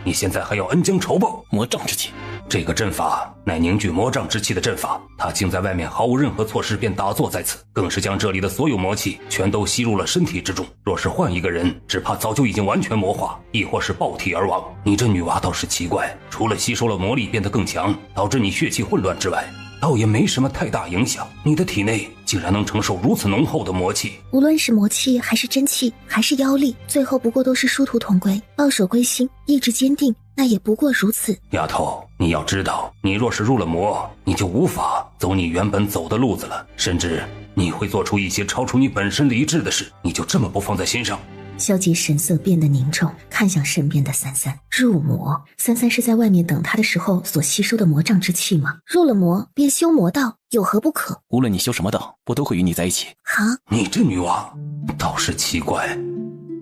你现在还要恩将仇报？魔障之气，这个阵法乃凝聚魔障之气的阵法，他竟在外面毫无任何措施便打坐在此，更是将这里的所有魔气全都吸入了身体之中。若是换一个人，只怕早就已经完全魔化，亦或是爆体而亡。你这女娃倒是奇怪，除了吸收了魔力变得更强，导致你血气混乱之外，倒也没什么太大影响。你的体内竟然能承受如此浓厚的魔气，无论是魔气还是真气还是妖力，最后不过都是殊途同归，抱守归心，意志坚定，那也不过如此。丫头，你要知道，你若是入了魔，你就无法走你原本走的路子了，甚至你会做出一些超出你本身理智的事，你就这么不放在心上？萧杰神色变得凝重，看向身边的三三。入魔，三三是在外面等他的时候所吸收的魔障之气吗？入了魔便修魔道，有何不可？无论你修什么道，我都会与你在一起。哈，你这女王倒是奇怪，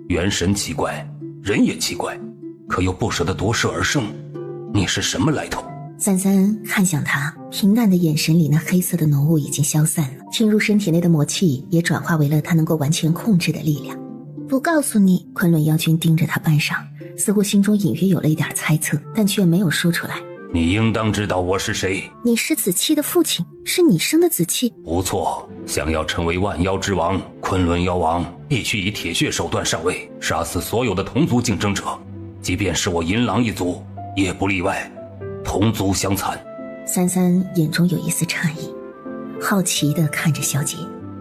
元神奇怪，人也奇怪，可又不舍得夺舍而生，你是什么来头？三三看向他，平淡的眼神里那黑色的浓雾已经消散了，侵入身体内的魔气也转化为了他能够完全控制的力量。不告诉你。昆仑妖君盯着他半晌，似乎心中隐约有了一点猜测，但却没有说出来。你应当知道我是谁。你是子期的父亲，是你生的子期。不错，想要成为万妖之王，昆仑妖王必须以铁血手段上位，杀死所有的同族竞争者，即便是我银狼一族也不例外，同族相残。三三眼中有一丝诧异，好奇地看着萧杰，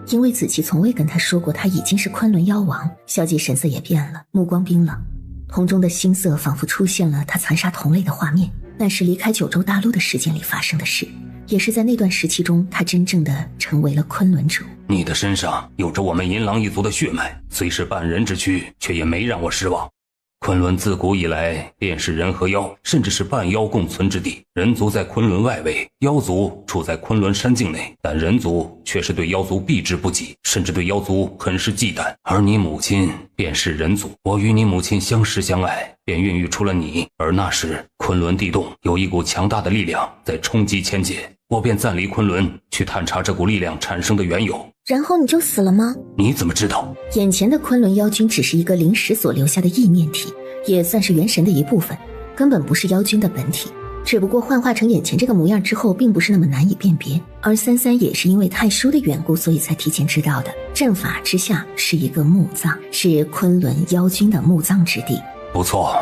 因为子期从未跟他说过他已经是昆仑妖王。萧杰神色也变了，目光冰冷，瞳中的星色仿佛出现了他残杀同类的画面。那是离开九州大陆的时间里发生的事，也是在那段时期中他真正的成为了昆仑主。你的身上有着我们银狼一族的血脉，虽是半人之躯，却也没让我失望。昆仑自古以来便是人和妖，甚至是半妖共存之地。人族在昆仑外围，妖族处在昆仑山境内，但人族却是对妖族避之不及，甚至对妖族很是忌惮。而你母亲便是人族，我与你母亲相识相爱，便孕育出了你。而那时昆仑地洞有一股强大的力量在冲击千界，我便暂离昆仑去探查这股力量产生的缘由。然后你就死了吗？你怎么知道？眼前的昆仑妖君只是一个灵石所留下的意念体，也算是元神的一部分，根本不是妖君的本体。只不过幻化成眼前这个模样之后，并不是那么难以辨别。而三三也是因为太叔的缘故，所以才提前知道的。阵法之下是一个墓葬，是昆仑妖君的墓葬之地。不错，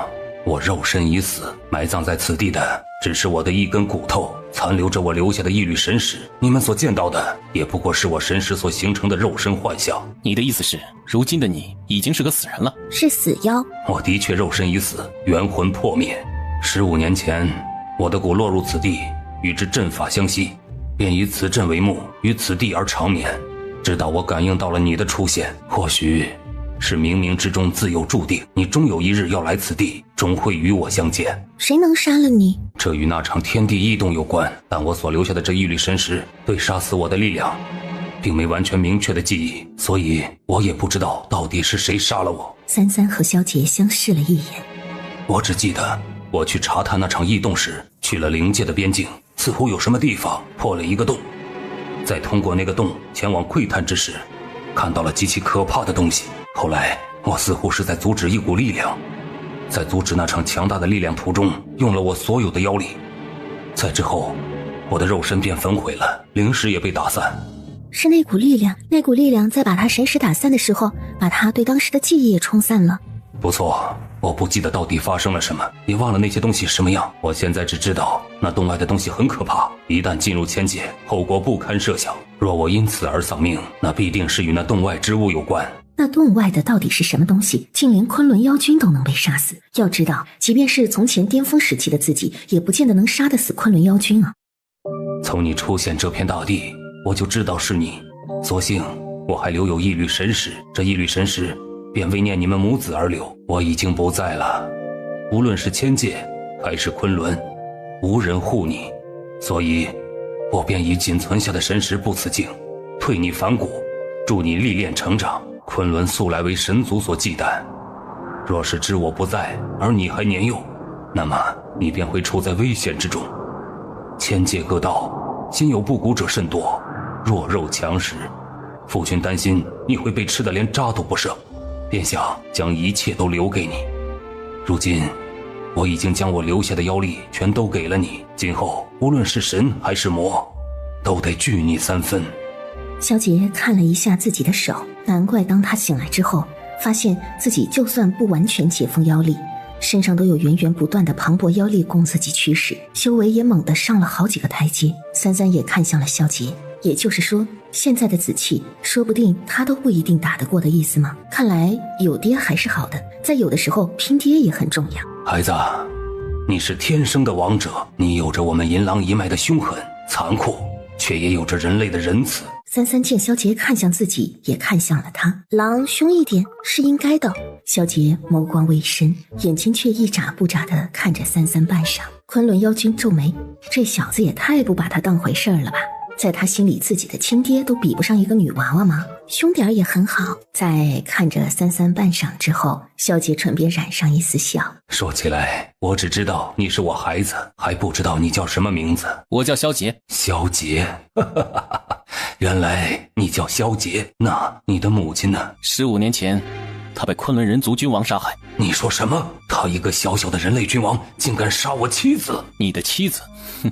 我肉身已死，埋葬在此地的只是我的一根骨头，残留着我留下的一缕神识。你们所见到的也不过是我神识所形成的肉身幻象。你的意思是，如今的你已经是个死人了？是死妖。我的确肉身已死，元魂破灭。15年前，我的骨落入此地，与之阵法相吸，便以此阵为墓，于此地而长眠。直到我感应到了你的出现，或许是冥冥之中自有注定，你终有一日要来此地，终会与我相见。谁能杀了你？这与那场天地异动有关，但我所留下的这一缕神识对杀死我的力量并没完全明确的记忆，所以我也不知道到底是谁杀了我。三三和萧杰相视了一眼，我只记得我去查探那场异动时，去了灵界的边境，似乎有什么地方破了一个洞，在通过那个洞前往窥探之时，看到了极其可怕的东西。后来我似乎是在阻止一股力量，在阻止那场强大的力量途中用了我所有的妖力，在之后我的肉身便焚毁了，灵石也被打散。是那股力量，那股力量在把他神识打散的时候，把他对当时的记忆也冲散了。不错，我不记得到底发生了什么，也忘了那些东西什么样。我现在只知道那洞外的东西很可怕，一旦进入千界，后果不堪设想。若我因此而丧命，那必定是与那洞外之物有关。那洞外的到底是什么东西，竟连昆仑妖君都能被杀死？要知道，即便是从前巅峰时期的自己，也不见得能杀得死昆仑妖君啊。从你出现这片大地，我就知道是你，所幸我还留有一缕神识，这一缕神识便为念你们母子而留。我已经不在了，无论是千界还是昆仑，无人护你，所以我便以仅存下的神识布此境，退你反骨，助你历练成长。昆仑素来为神族所忌惮，若是知我不在，而你还年幼，那么你便会处在危险之中。千界各道心有不古者甚多，弱肉强食，父亲担心你会被吃得连渣都不剩，便想将一切都留给你。如今我已经将我留下的妖力全都给了你，今后无论是神还是魔，都得拒你3分。萧杰看了一下自己的手，难怪当他醒来之后，发现自己就算不完全解封妖力，身上都有源源不断的磅礴妖力供自己驱使，修为也猛地上了好几个台阶。三三也看向了萧杰，也就是说，现在的紫气，说不定他都不一定打得过的意思吗？看来有爹还是好的，在有的时候拼爹也很重要。孩子，你是天生的王者，你有着我们银狼一脉的凶狠、残酷，却也有着人类的仁慈。三三见萧杰看向自己，也看向了他。狼凶一点是应该的。萧杰眸光微深，眼睛却一眨不眨地看着三三半晌。昆仑妖君皱眉，这小子也太不把他当回事儿了吧？在他心里，自己的亲爹都比不上一个女娃娃吗？凶点儿也很好。在看着三三半晌之后，萧杰唇边染上一丝笑。说起来，我只知道你是我孩子，还不知道你叫什么名字。我叫萧杰。萧杰，原来你叫萧杰。那你的母亲呢？15年前，她被昆仑人族君王杀害。你说什么？他一个小小的人类君王，竟敢杀我妻子？你的妻子？哼，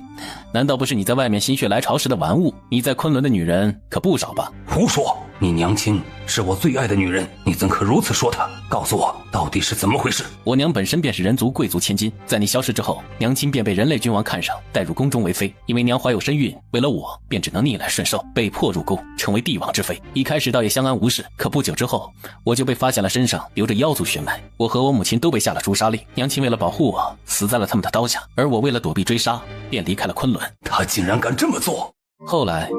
难道不是你在外面心血来潮时的玩物？你在昆仑的女人可不少吧？胡说！你娘亲是我最爱的女人，你怎可如此说她？告诉我，到底是怎么回事？我娘本身便是人族贵族千金，在你消失之后，娘亲便被人类君王看上，带入宫中为妃。因为娘怀有身孕，为了我，便只能逆来顺受，被迫入宫，成为帝王之妃。一开始倒也相安无事，可不久之后，我就被发现了身上流着妖族血脉。我和我母亲都被下了诛杀令，娘亲为了保护我，死在了他们的刀下，而我为了躲避追杀，便离开了昆仑。他竟然敢这么做！后来，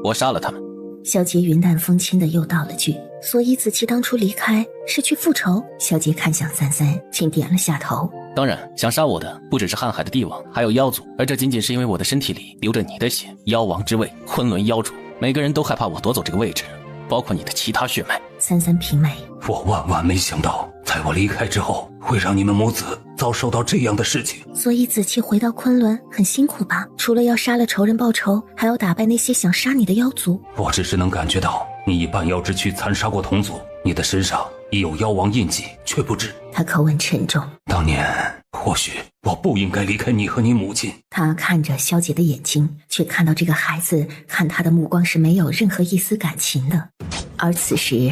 我杀了他们。萧杰云淡风轻的又道了句：“所以子期当初离开是去复仇？”萧杰看向三三，轻点了下头。当然，想杀我的不只是瀚海的帝王，还有妖族，而这仅仅是因为我的身体里流着你的血，妖王之位，昆仑妖主，每个人都害怕我夺走这个位置，包括你的其他血脉。三三平眉，我万万没想到，在我离开之后，会让你们母子遭受到这样的事情。所以子期回到昆仑很辛苦吧？除了要杀了仇人报仇，还要打败那些想杀你的妖族。我只是能感觉到，你以半妖之躯残杀过同族，你的身上已有妖王印记，却不知。他口吻沉重。当年或许我不应该离开你和你母亲。他看着萧杰的眼睛，却看到这个孩子看他的目光是没有任何一丝感情的。而此时，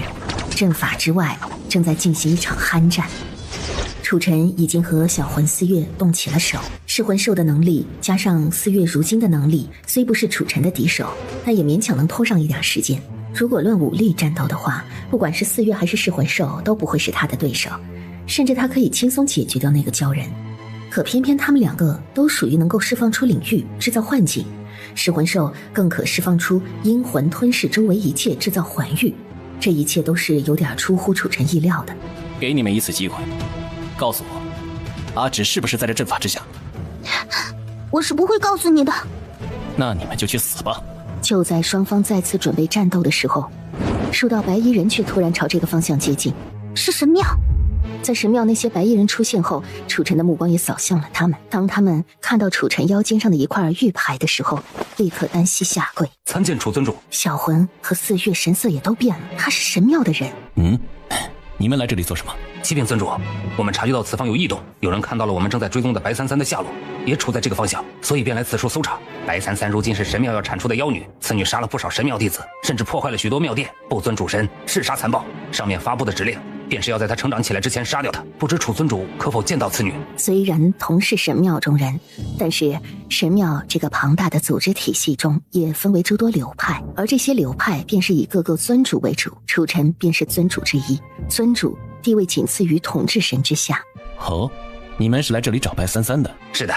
阵法之外正在进行一场酣战。楚尘已经和小魂四月动起了手，噬魂兽的能力加上四月如今的能力，虽不是楚尘的敌手，但也勉强能拖上一点时间。如果论武力战斗的话，不管是四月还是噬魂兽都不会是他的对手，甚至他可以轻松解决掉那个鲛人。可偏偏他们两个都属于能够释放出领域制造幻境，噬魂兽更可释放出阴魂吞噬周围一切制造环域，这一切都是有点出乎楚尘意料的。给你们一次机会，告诉我，阿芷是不是在这阵法之下？我是不会告诉你的。那你们就去死吧。就在双方再次准备战斗的时候，数道白衣人却突然朝这个方向接近。是神庙。在神庙那些白衣人出现后，楚尘的目光也扫向了他们。当他们看到楚尘腰间上的一块玉牌的时候，立刻单膝下跪，参见楚尊主。小魂和四月神色也都变了，他是神庙的人。你们来这里做什么？启禀尊主，我们察觉到此方有异动，有人看到了我们正在追踪的白33的下落，也处在这个方向，所以便来此处搜查。白33如今是神庙要铲除的妖女，此女杀了不少神庙弟子，甚至破坏了许多庙殿，不尊主神，嗜杀残暴。上面发布的指令便是要在她成长起来之前杀掉她，不知楚尊主可否见到此女？虽然同是神庙中人，但是神庙这个庞大的组织体系中也分为诸多流派，而这些流派便是以各个尊主为主，楚尘便是尊主之一，尊主地位仅次于统治神之下。哦，你们是来这里找白33的？是的，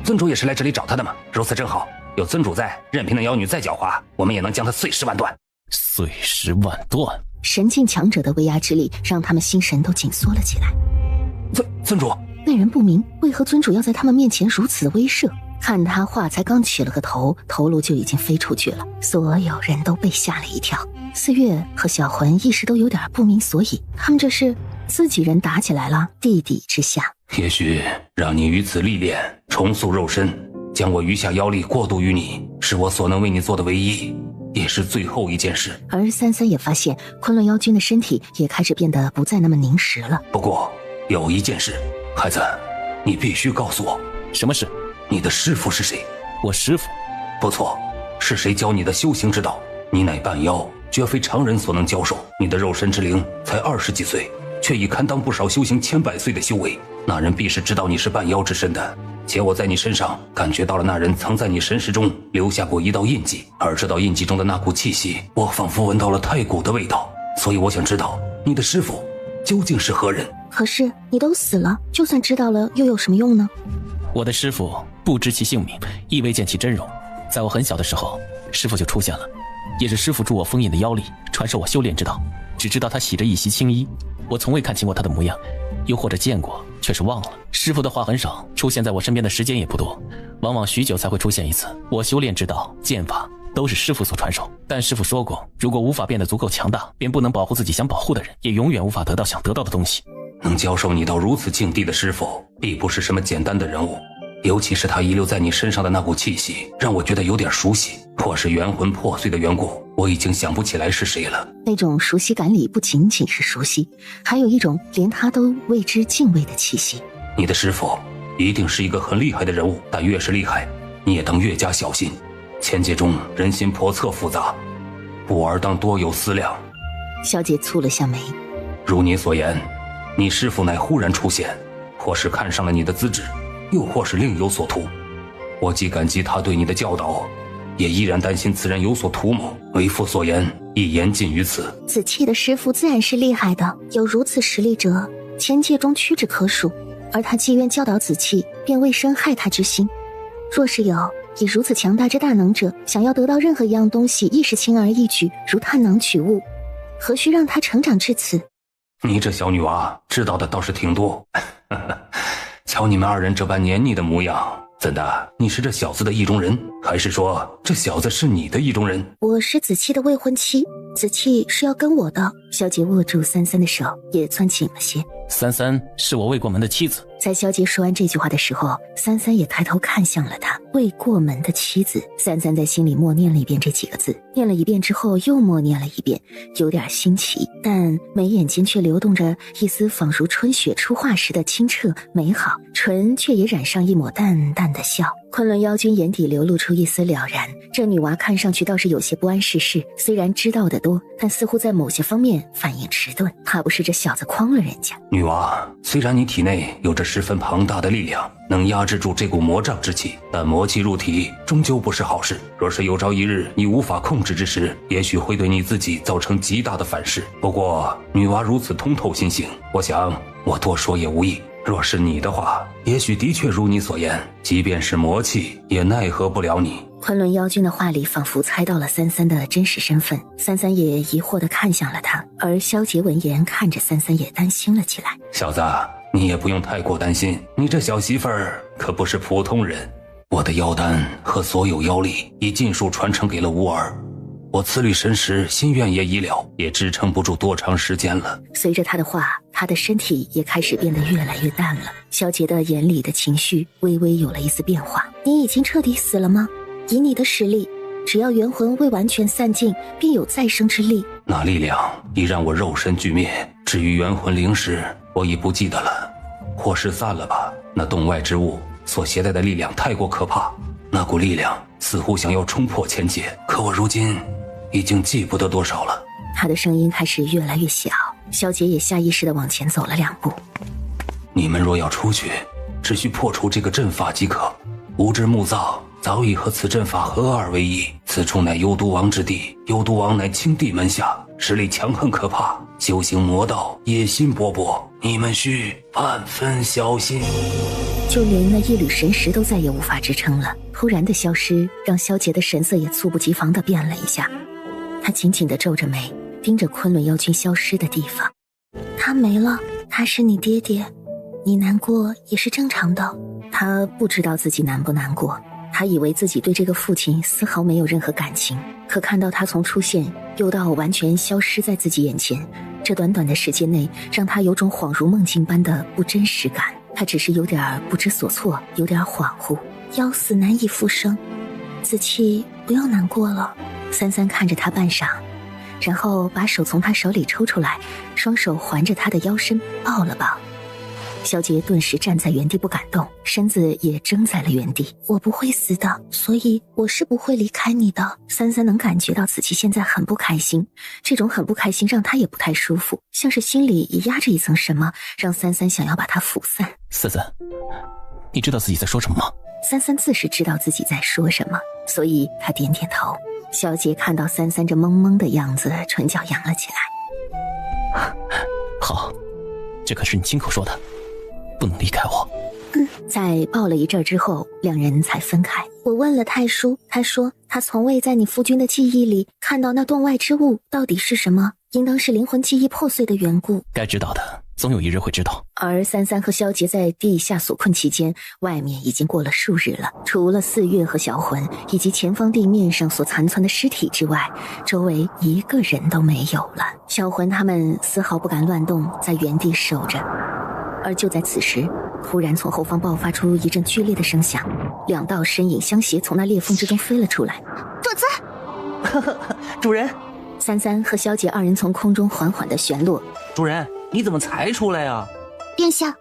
尊主也是来这里找他的嘛。如此正好，有尊主在，任凭那妖女再狡猾，我们也能将她碎尸万段。碎尸万段？神境强者的威压之力让他们心神都紧缩了起来。尊主，那人不明为何尊主要在他们面前如此的威慑，看他话才刚起了个头，头颅就已经飞出去了，所有人都被吓了一跳。四月和小魂一时都有点不明所以，他们这是自己人打起来了，地底之下。也许让你于此历练，重塑肉身，将我余下妖力过渡于你，是我所能为你做的唯一，也是最后一件事。而33也发现昆仑妖君的身体也开始变得不再那么凝实了。不过有一件事，孩子，你必须告诉我。什么事？你的师父是谁？我师父？不错，是谁教你的修行之道？你乃半妖，绝非常人所能教授。你的肉身之灵才20几岁，却已堪当不少修行千百岁的修为，那人必是知道你是半妖之身的。且我在你身上感觉到了那人曾在你神识中留下过一道印记，而这道印记中的那股气息，我仿佛闻到了太古的味道。所以我想知道你的师父究竟是何人？可是你都死了，就算知道了又有什么用呢？我的师父不知其姓名，亦未见其真容。在我很小的时候，师父就出现了，也是师父助我封印的妖力，传授我修炼之道。只知道他洗着一袭青衣，我从未看清过他的模样，又或者见过，却是忘了。师父的话很少，出现在我身边的时间也不多，往往许久才会出现一次。我修炼之道、剑法都是师父所传授，但师父说过，如果无法变得足够强大，便不能保护自己想保护的人，也永远无法得到想得到的东西。能教授你到如此境地的师父，必不是什么简单的人物。尤其是他遗留在你身上的那股气息，让我觉得有点熟悉，或是元魂破碎的缘故，我已经想不起来是谁了。那种熟悉感里不仅仅是熟悉，还有一种连他都为之敬畏的气息。你的师父一定是一个很厉害的人物，但越是厉害，你也当越加小心。千界中人心叵测复杂，故而当多有思量。小姐蹙了下眉，如你所言，你师父乃忽然出现，或是看上了你的资质，又或是另有所图。我既感激他对你的教导，也依然担心此人有所图谋。为父所言，一言尽于此。子期的师父自然是厉害的，有如此实力者，千界中屈指可数。而他既愿教导子期，便未生害他之心。若是有以如此强大之大能者，想要得到任何一样东西，亦是轻而易举，如探囊取物，何须让他成长至此？你这小女娃知道的倒是挺多。瞧你们二人这般黏腻的模样，怎的？你是这小子的意中人，还是说这小子是你的意中人？我是子期的未婚妻，子期是要跟我的。小姐握住三三的手，也攥紧了些。三三是我未过门的妻子。在萧杰说完这句话的时候，三三也抬头看向了他。未过门的妻子，三三在心里默念了一遍这几个字，念了一遍之后又默念了一遍，有点新奇，但眉眼间却流动着一丝仿如春雪初化时的清澈美好，唇却也染上一抹淡淡的笑。昆仑妖君眼底流露出一丝了然，这女娃看上去倒是有些不谙世事，虽然知道的多，但似乎在某些方面反应迟钝，怕不是这小子诓了人家。女娃，虽然你体内有着十分庞大的力量，能压制住这股魔障之气，但魔气入体终究不是好事。若是有朝一日你无法控制之时，也许会对你自己造成极大的反噬。不过女娃如此通透心性，我想我多说也无益。若是你的话，也许的确如你所言，即便是魔气也奈何不了你。昆仑妖君的话里仿佛猜到了三三的真实身份，三三也疑惑地看向了他，而萧杰闻言看着三三也担心了起来。小子，你也不用太过担心，你这小媳妇儿可不是普通人。我的妖丹和所有妖力已尽数传承给了吾儿，我此旅神识心愿也已了，也支撑不住多长时间了。随着他的话，他的身体也开始变得越来越淡了。萧杰的眼里的情绪微微有了一丝变化。你已经彻底死了吗？以你的实力，只要元魂未完全散尽，便有再生之力。那力量已让我肉身俱灭，至于元魂灵石，我已不记得了，或是散了吧。那洞外之物所携带的力量太过可怕，那股力量似乎想要冲破千界，可我如今已经记不得多少了。他的声音开始越来越小，萧杰也下意识地往前走了2步。你们若要出去，只需破除这个阵法即可。吾之木造早已和此阵法合二为一，此处乃幽都王之地，幽都王乃青帝门下，实力强横可怕，修行魔道，野心勃勃，你们需万分小心。就连那一缕神识都再也无法支撑了。突然的消失让萧杰的神色也猝不及防地变了一下，他紧紧地皱着眉，盯着昆仑妖君消失的地方。他没了，他是你爹爹，你难过也是正常的。他不知道自己难不难过，他以为自己对这个父亲丝毫没有任何感情，可看到他从出现又到完全消失在自己眼前，这短短的时间内让他有种恍如梦境般的不真实感。他只是有点不知所措，有点恍惚。妖死难以复生，子期不要难过了。三三看着他半晌，然后把手从他手里抽出来，双手环着他的腰身抱了抱。萧杰顿时站在原地不敢动，身子也怔在了原地。我不会死的，所以我是不会离开你的。三三能感觉到子期现在很不开心，这种很不开心让他也不太舒服，像是心里压着一层什么，让三三想要把它拂散。三三，你知道自己在说什么吗？三三自是知道自己在说什么，所以他点点头。萧杰看到三三这懵懵的样子，唇角扬了起来。好，这可是你亲口说的，不能离开我。在抱了一阵之后，两人才分开。我问了太叔，他说他从未在你夫君的记忆里看到那洞外之物到底是什么，应当是灵魂记忆破碎的缘故。该知道的，总有一日会知道。而三三和萧杰在地下所困期间，外面已经过了数日了。除了四月和小魂以及前方地面上所残存的尸体之外，周围一个人都没有了。小魂他们丝毫不敢乱动，在原地守着。而就在此时，突然从后方爆发出一阵剧烈的声响，两道身影相携从那裂缝之中飞了出来。主子，主人，三三和萧杰二人从空中缓缓地旋落。主人，你怎么才出来啊？殿下，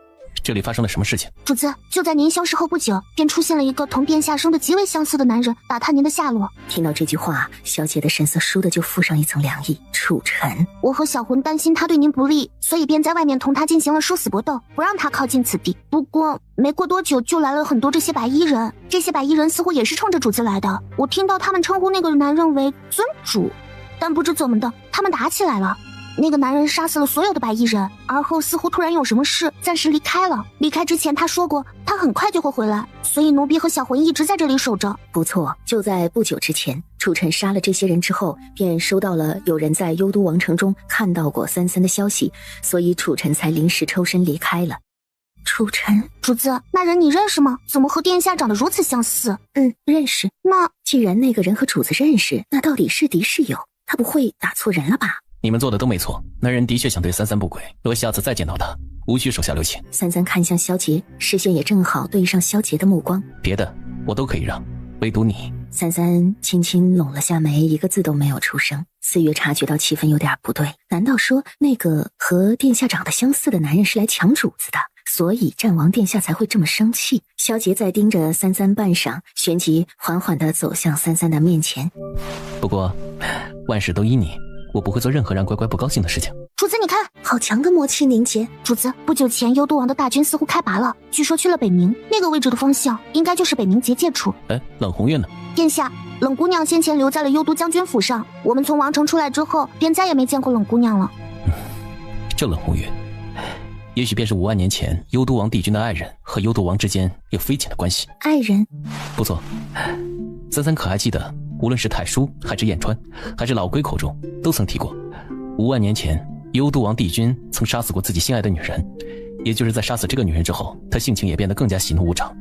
这里发生了什么事情？主子，就在您消失后不久，便出现了一个同殿下生得极为相似的男人，打探您的下落。听到这句话，萧杰的神色倏地就附上一层凉意。楚尘，我和小魂担心他对您不利，所以便在外面同他进行了殊死搏斗，不让他靠近此地。不过没过多久，就来了很多这些白衣人，这些白衣人似乎也是冲着主子来的。我听到他们称呼那个男人为尊主，但不知怎么的，他们打起来了。那个男人杀死了所有的白衣人，而后似乎突然有什么事，暂时离开了。离开之前他说过，他很快就会回来，所以奴婢和小魂一直在这里守着。不错，就在不久之前，楚尘杀了这些人之后，便收到了有人在幽都王城中看到过三三的消息，所以楚尘才临时抽身离开了。楚尘，主子，那人你认识吗？怎么和殿下长得如此相似？认识。那既然那个人和主子认识，那到底是敌是友？他不会打错人了吧？你们做的都没错，那人的确想对三三不轨，若下次再见到他，无需手下留情。三三看向萧杰，视线也正好对上萧杰的目光。别的我都可以让，唯独你。三三轻轻拢了下眉，一个字都没有出声。四月察觉到气氛有点不对，难道说那个和殿下长得相似的男人是来抢主子的，所以战王殿下才会这么生气？萧杰在盯着三三半晌，旋即缓缓地走向三三的面前。不过万事都依你，我不会做任何让乖乖不高兴的事情。主子你看，好强的默契凝结。主子，不久前幽都王的大军似乎开拔了，据说去了北冥，那个位置的方向应该就是北冥结界处。冷红月呢？殿下，冷姑娘先前留在了幽都将军府上，我们从王城出来之后便再也没见过冷姑娘了。这冷红月也许便是5万年前幽都王帝君的爱人，和幽都王之间有匪浅的关系。爱人？不错，三三可还记得，无论是太叔还是燕川还是老龟口中都曾提过，5万年前幽都王帝君曾杀死过自己心爱的女人，也就是在杀死这个女人之后，他性情也变得更加喜怒无常。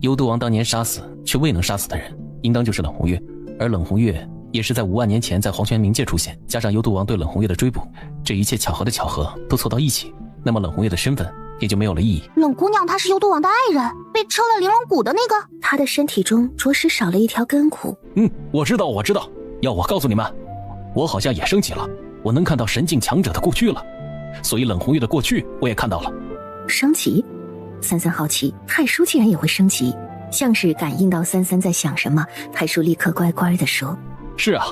幽都王当年杀死却未能杀死的人，应当就是冷红月，而冷红月也是在5万年前在黄泉冥界出现，加上幽都王对冷红月的追捕，这一切巧合的巧合都凑到一起，那么冷红月的身份也就没有了意义。冷姑娘她是幽都王的爱人，被抽了玲珑骨的那个。她的身体中着实少了一条根骨。我知道，要我告诉你们，我好像也升级了，我能看到神境强者的过去了，所以冷红月的过去我也看到了。升级？三三好奇，太叔竟然也会升级，像是感应到三三在想什么，太叔立刻乖乖地说：是啊，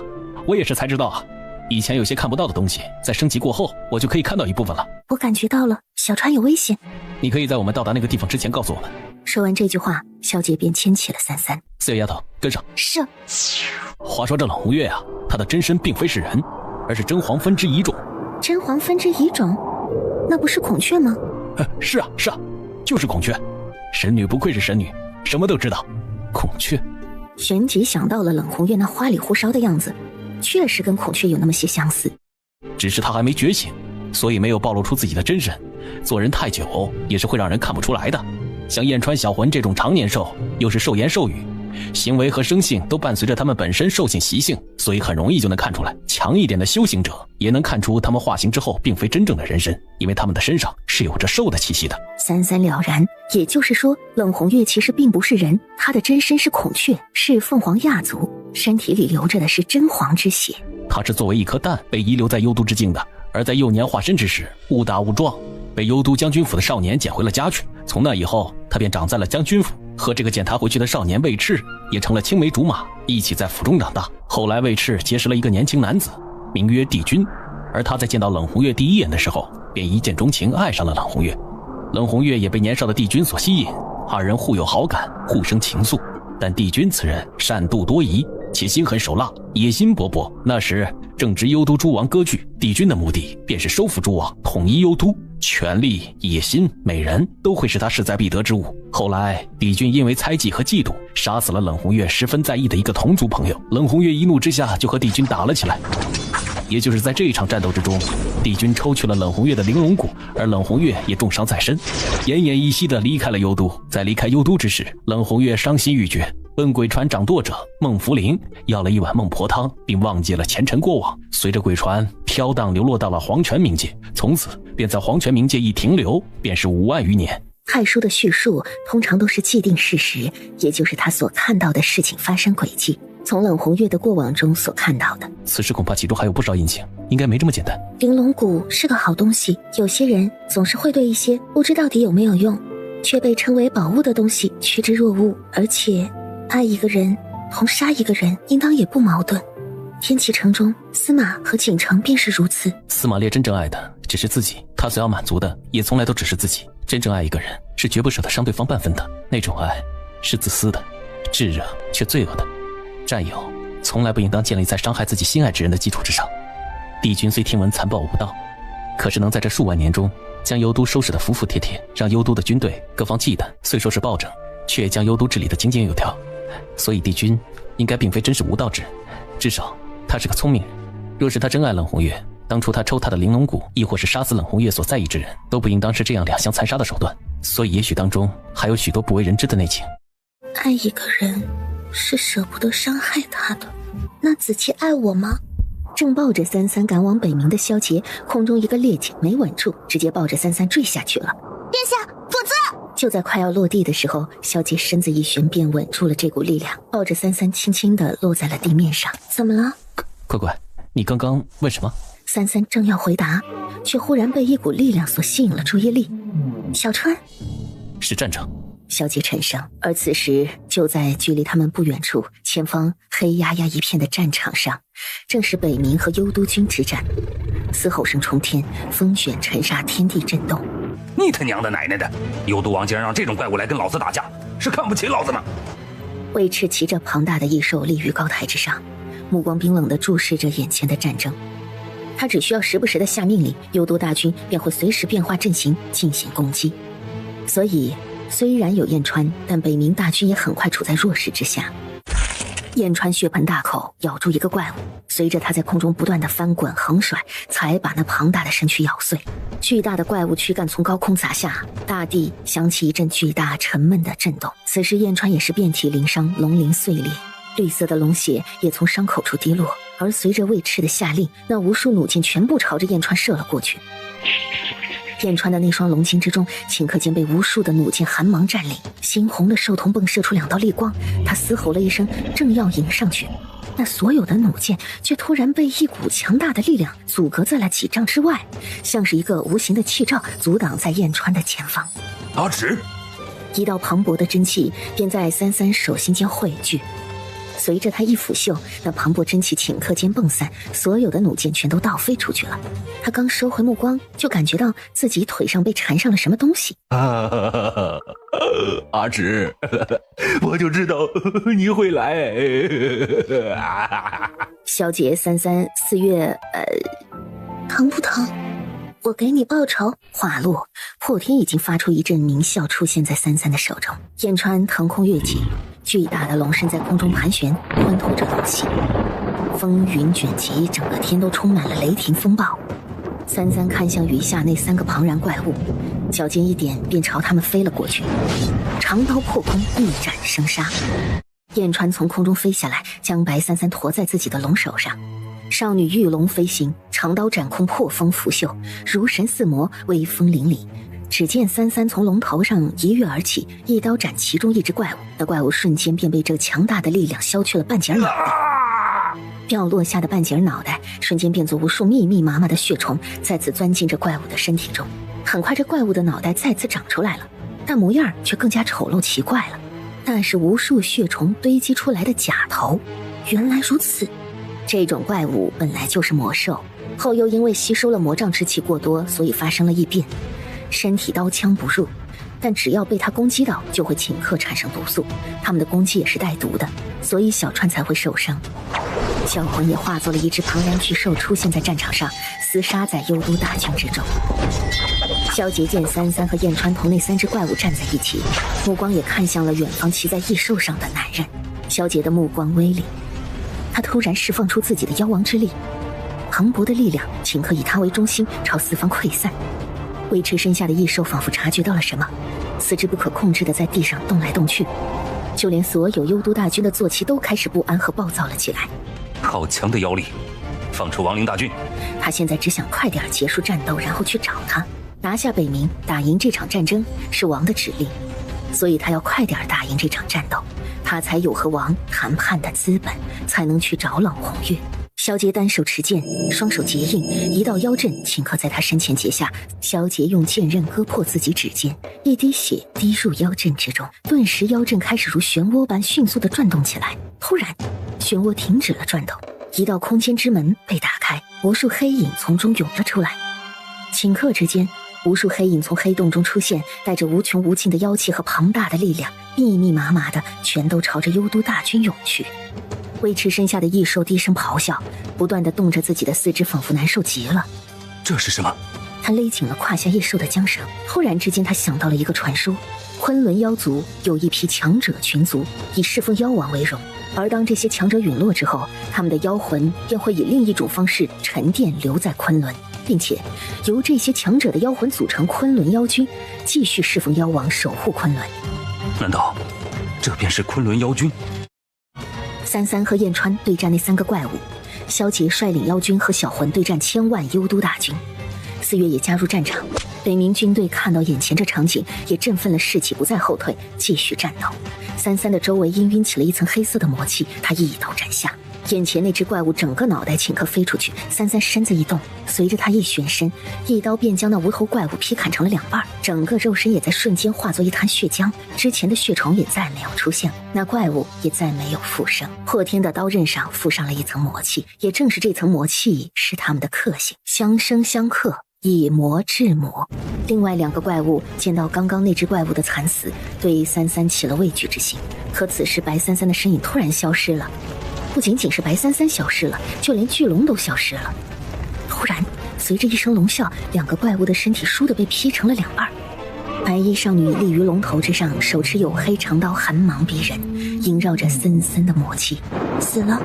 我也是才知道啊，以前有些看不到的东西，在升级过后我就可以看到一部分了。我感觉到了，小船有危险，你可以在我们到达那个地方之前告诉我们。说完这句话，萧杰便牵起了三三。四月丫头，跟上。是。话说这冷红月啊，她的真身并非是人，而是真皇分之一种。真皇分之一种？那不是孔雀吗？是啊，就是孔雀。神女不愧是神女，什么都知道。孔雀。旋即想到了冷红月那花里胡哨的样子，确实跟孔雀有那么些相似。只是她还没觉醒，所以没有暴露出自己的真身。做人太久也是会让人看不出来的。像燕川、小魂这种常年兽，又是兽言兽语，行为和生性都伴随着他们本身兽性习性，所以很容易就能看出来。强一点的修行者也能看出他们化形之后并非真正的人身，因为他们的身上是有着兽的气息的。三三了然，也就是说冷红月其实并不是人，她的真身是孔雀，是凤凰亚族，身体里流着的是真皇之血。她是作为一颗蛋被遗留在幽都之境的，而在幼年化身之时误打误撞被幽都将军府的少年捡回了家去。从那以后，他便长在了将军府，和这个捡他回去的少年魏赤也成了青梅竹马，一起在府中长大。后来魏赤结识了一个年轻男子，名曰帝君，而他在见到冷红月第一眼的时候，便一见钟情，爱上了冷红月。冷红月也被年少的帝君所吸引，二人互有好感，互生情愫。但帝君此人善妒多疑，且心狠手辣，野心勃勃。那时正值幽都诸王割据，帝君的目的便是收服诸王，统一幽都。权力、野心、美人都会是他势在必得之物。后来帝君因为猜忌和嫉妒，杀死了冷红月十分在意的一个同族朋友。冷红月一怒之下就和帝君打了起来。也就是在这一场战斗之中，帝君抽去了冷红月的玲珑骨，而冷红月也重伤在身，奄奄一息地离开了幽都。在离开幽都之时，冷红月伤心欲绝，问鬼船掌舵者孟福林要了一碗孟婆汤，并忘记了前尘过往。随着鬼船飘荡流落到了黄泉冥界，从此便在黄泉冥界一停留便是5万余年。汉书的叙述通常都是既定事实，也就是他所看到的事情发生轨迹，从冷红月的过往中所看到的。此事恐怕其中还有不少隐情，应该没这么简单。玲珑骨是个好东西，有些人总是会对一些不知到底有没有用，却被称为宝物的东西趋之若鹜。而且爱一个人同杀一个人应当也不矛盾。天启城中，司马和景城便是如此。司马烈真正爱的只是自己，他所要满足的也从来都只是自己。真正爱一个人是绝不舍得伤对方半分的，那种爱是自私的，炙热却罪恶的。占有从来不应当建立在伤害自己心爱之人的基础之上。帝君虽听闻残暴无道，可是能在这数万年中将幽都收拾得服服帖帖，让幽都的军队各方忌惮，虽说是暴政，却也将幽都治理得井井有条。所以帝君应该并非真是无道之人，至少他是个聪明人。若是他真爱冷红月，当初他抽他的玲珑骨，亦或是杀死冷红月所在意之人，都不应当是这样两相残杀的手段。所以也许当中还有许多不为人知的内情。爱一个人是舍不得伤害他的，那子期爱我吗？正抱着三三赶往北冥的萧杰，空中一个趔趄没稳住，直接抱着三三坠下去了。殿下，斧子！就在快要落地的时候，萧杰身子一旋，便稳住了这股力量，抱着三三轻轻地落在了地面上。怎么了？乖乖，你刚刚问什么？三三正要回答，却忽然被一股力量所吸引了注意力。小川，是战场。萧杰沉声。而此时就在距离他们不远处，前方黑压压一片的战场上，正是北冥和幽都军之战。嘶吼声冲天，风卷尘沙，天地震动。你他娘的奶奶的！幽都王竟然让这种怪物来跟老子打架，是看不起老子吗？魏赤骑着庞大的异兽立于高台之上，目光冰冷地注视着眼前的战争。他只需要时不时地下命令，幽都大军便会随时变化阵型进行攻击。所以虽然有燕川，但北冥大军也很快处在弱势之下。燕川血盆大口咬住一个怪物，随着他在空中不断的翻滚横甩，才把那庞大的身躯咬碎。巨大的怪物躯干从高空砸下，大地响起一阵巨大沉闷的震动。此时燕川也是遍体鳞伤，龙鳞碎裂，绿色的龙血也从伤口处滴落。而随着魏赤的下令，那无数弩箭全部朝着燕川射了过去。燕川的那双龙睛之中，顷刻间被无数的弩箭寒芒占领，猩红的兽瞳迸射出2道厉光。他嘶吼了一声，正要迎上去，那所有的弩箭却突然被一股强大的力量阻隔在了几丈之外，像是一个无形的气罩阻挡在燕川的前方。阿直，一道磅礴的真气便在三三手心间汇聚。随着他一拂袖，那磅礴真气顷刻间迸散，所有的弩箭全都倒飞出去了。他刚收回目光，就感觉到自己腿上被缠上了什么东西。阿直，我就知道你会来。萧杰3、3、4月，疼不疼？我给你报仇。话落，破天已经发出一阵鸣啸，出现在3、3的手中。燕川腾空跃起，巨大的龙身在空中盘旋，吞吐着龙气。风云卷集，整个天都充满了雷霆风暴。3、3看向余下那3个庞然怪物，脚尖一点便朝他们飞了过去，长刀破空，一斩生杀。燕川从空中飞下来，将白3、3驮在自己的龙首上。少女御龙飞行，长刀斩空，破风拂袖，如神似魔，威风凛凛。只见3、3从龙头上一跃而起，一刀斩其中一只怪物，那怪物瞬间便被这强大的力量削去了半截脑袋。掉落下的半截脑袋瞬间变作无数密密麻麻的血虫，再次钻进这怪物的身体中。很快，这怪物的脑袋再次长出来了，但模样却更加丑陋奇怪了。那是无数血虫堆积出来的假头。原来如此，这种怪物本来就是魔兽，后又因为吸收了魔障之气过多，所以发生了异变，身体刀枪不入，但只要被它攻击到，就会顷刻产生毒素。它们的攻击也是带毒的，所以小川才会受伤。小魂也化作了一只庞然巨兽，出现在战场上，厮杀在幽都大军之中。萧杰见三三和燕川同那3只怪物站在一起，目光也看向了远方骑在异兽上的男人。萧杰的目光威凛，他突然释放出自己的妖王之力，磅礴的力量顷刻以他为中心朝四方溃散。威驰身下的异兽仿佛察觉到了什么，四肢不可控制地在地上动来动去，就连所有幽都大军的坐骑都开始不安和暴躁了起来。好强的妖力，放出亡灵大军！他现在只想快点结束战斗，然后去找他，拿下北冥，打赢这场战争是王的指令，所以他要快点打赢这场战斗，他才有和王谈判的资本，才能去找冷红月。萧杰单手持剑，双手结印，一道妖阵顷刻在他身前结下。萧杰用剑刃割破自己指尖，一滴血滴入妖阵之中，顿时妖阵开始如漩涡般迅速地转动起来。突然，漩涡停止了转动，一道空间之门被打开，无数黑影从中涌了出来。顷刻之间，无数黑影从黑洞中出现，带着无穷无尽的妖气和庞大的力量，密密麻麻的全都朝着幽都大军涌去。威驰身下的异兽低声咆哮，不断地动着自己的四肢，仿佛难受极了。这是什么？他勒紧了胯下异兽的缰绳，突然之间他想到了一个传说，昆仑妖族有一批强者群族，以侍奉妖王为荣，而当这些强者陨落之后，他们的妖魂便会以另一种方式沉淀留在昆仑，并且由这些强者的妖魂组成昆仑妖军，继续侍奉妖王，守护昆仑。难道这便是昆仑妖军？三三和燕川对战那3个怪物，萧杰率领妖军和小魂对战千万幽都大军。四月也加入战场，北冥军队看到眼前这场景，也振奋了士气，不再后退，继续战斗。三三的周围氤氲起了一层黑色的魔气，他一刀斩下，眼前那只怪物整个脑袋顷刻飞出去，三三身子一动，随着他一旋身，一刀便将那无头怪物劈砍成了2半，整个肉身也在瞬间化作一滩血浆，之前的血虫也再没有出现，那怪物也再没有复生。破天的刀刃上附上了一层魔气，也正是这层魔气是他们的克性，相生相克，以魔制魔。另外2个怪物见到刚刚那只怪物的惨死，对三三起了畏惧之心。可此时白三三的身影突然消失了，不仅仅是白三三消失了，就连巨龙都消失了。突然，随着一声龙啸，2个怪物的身体倏地被劈成了2半。白衣少女立于龙头之上，手持黝黑长刀，寒芒逼人，萦绕着森森的魔气。死了，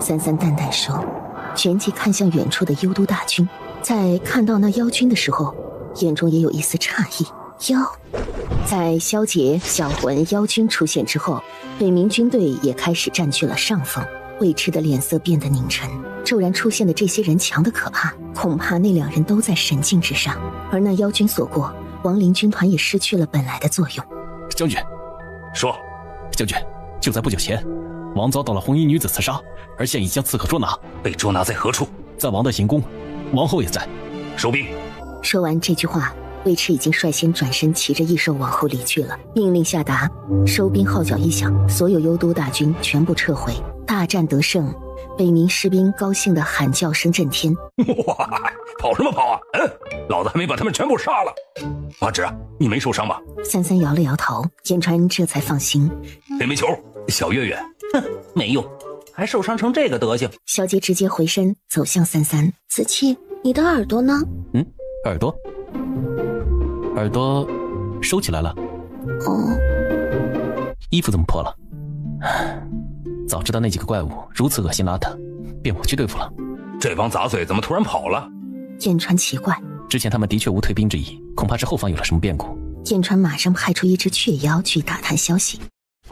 三三淡淡说，旋即看向远处的幽都大军。在看到那妖军的时候，眼中也有一丝诧异。妖，在萧杰、小魂、妖军出现之后，北冥军队也开始占据了上风。魏迟的脸色变得凝沉，骤然出现的这些人强得可怕，恐怕那2人都在神境之上。而那妖军所过，亡灵军团也失去了本来的作用。将军，说，将军，就在不久前，王遭到了红衣女子刺杀，而现已将刺客捉拿。被捉拿在何处？在王的行宫，王后也在。收兵。说完这句话，魏迟已经率先转身骑着异兽往后离去了。命令下达，收兵号角一响，所有幽都大军全部撤回。大战得胜，北冥士兵高兴的喊叫声震天。哇，跑什么跑啊？老子还没把他们全部杀了。阿芷，你没受伤吧？三三摇了摇头，燕川这才放心。黑煤球，小月月，哼，没用，还受伤成这个德行。萧杰直接回身走向三三。子期，你的耳朵呢？耳朵收起来了。哦，衣服怎么破了？早知道那几个怪物如此恶心邋遢，便我去对付了。这帮杂碎怎么突然跑了？燕川奇怪，之前他们的确无退兵之意，恐怕是后方有了什么变故。燕川马上派出一只雀妖去打探消息。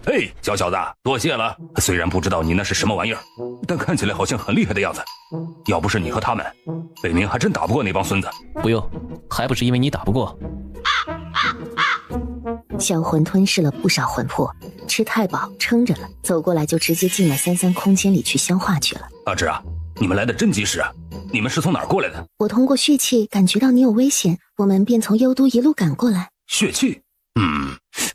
嘿，小小子，多谢了。虽然不知道你那是什么玩意儿，但看起来好像很厉害的样子。要不是你和他们，北冥还真打不过那帮孙子。不用，还不是因为你打不过。小魂吞噬了不少魂魄，吃太饱撑着了，走过来就直接进了三三空间里去消化去了。阿芷啊，你们来的真及时啊！你们是从哪儿过来的？我通过血气感觉到你有危险，我们便从幽都一路赶过来。血气？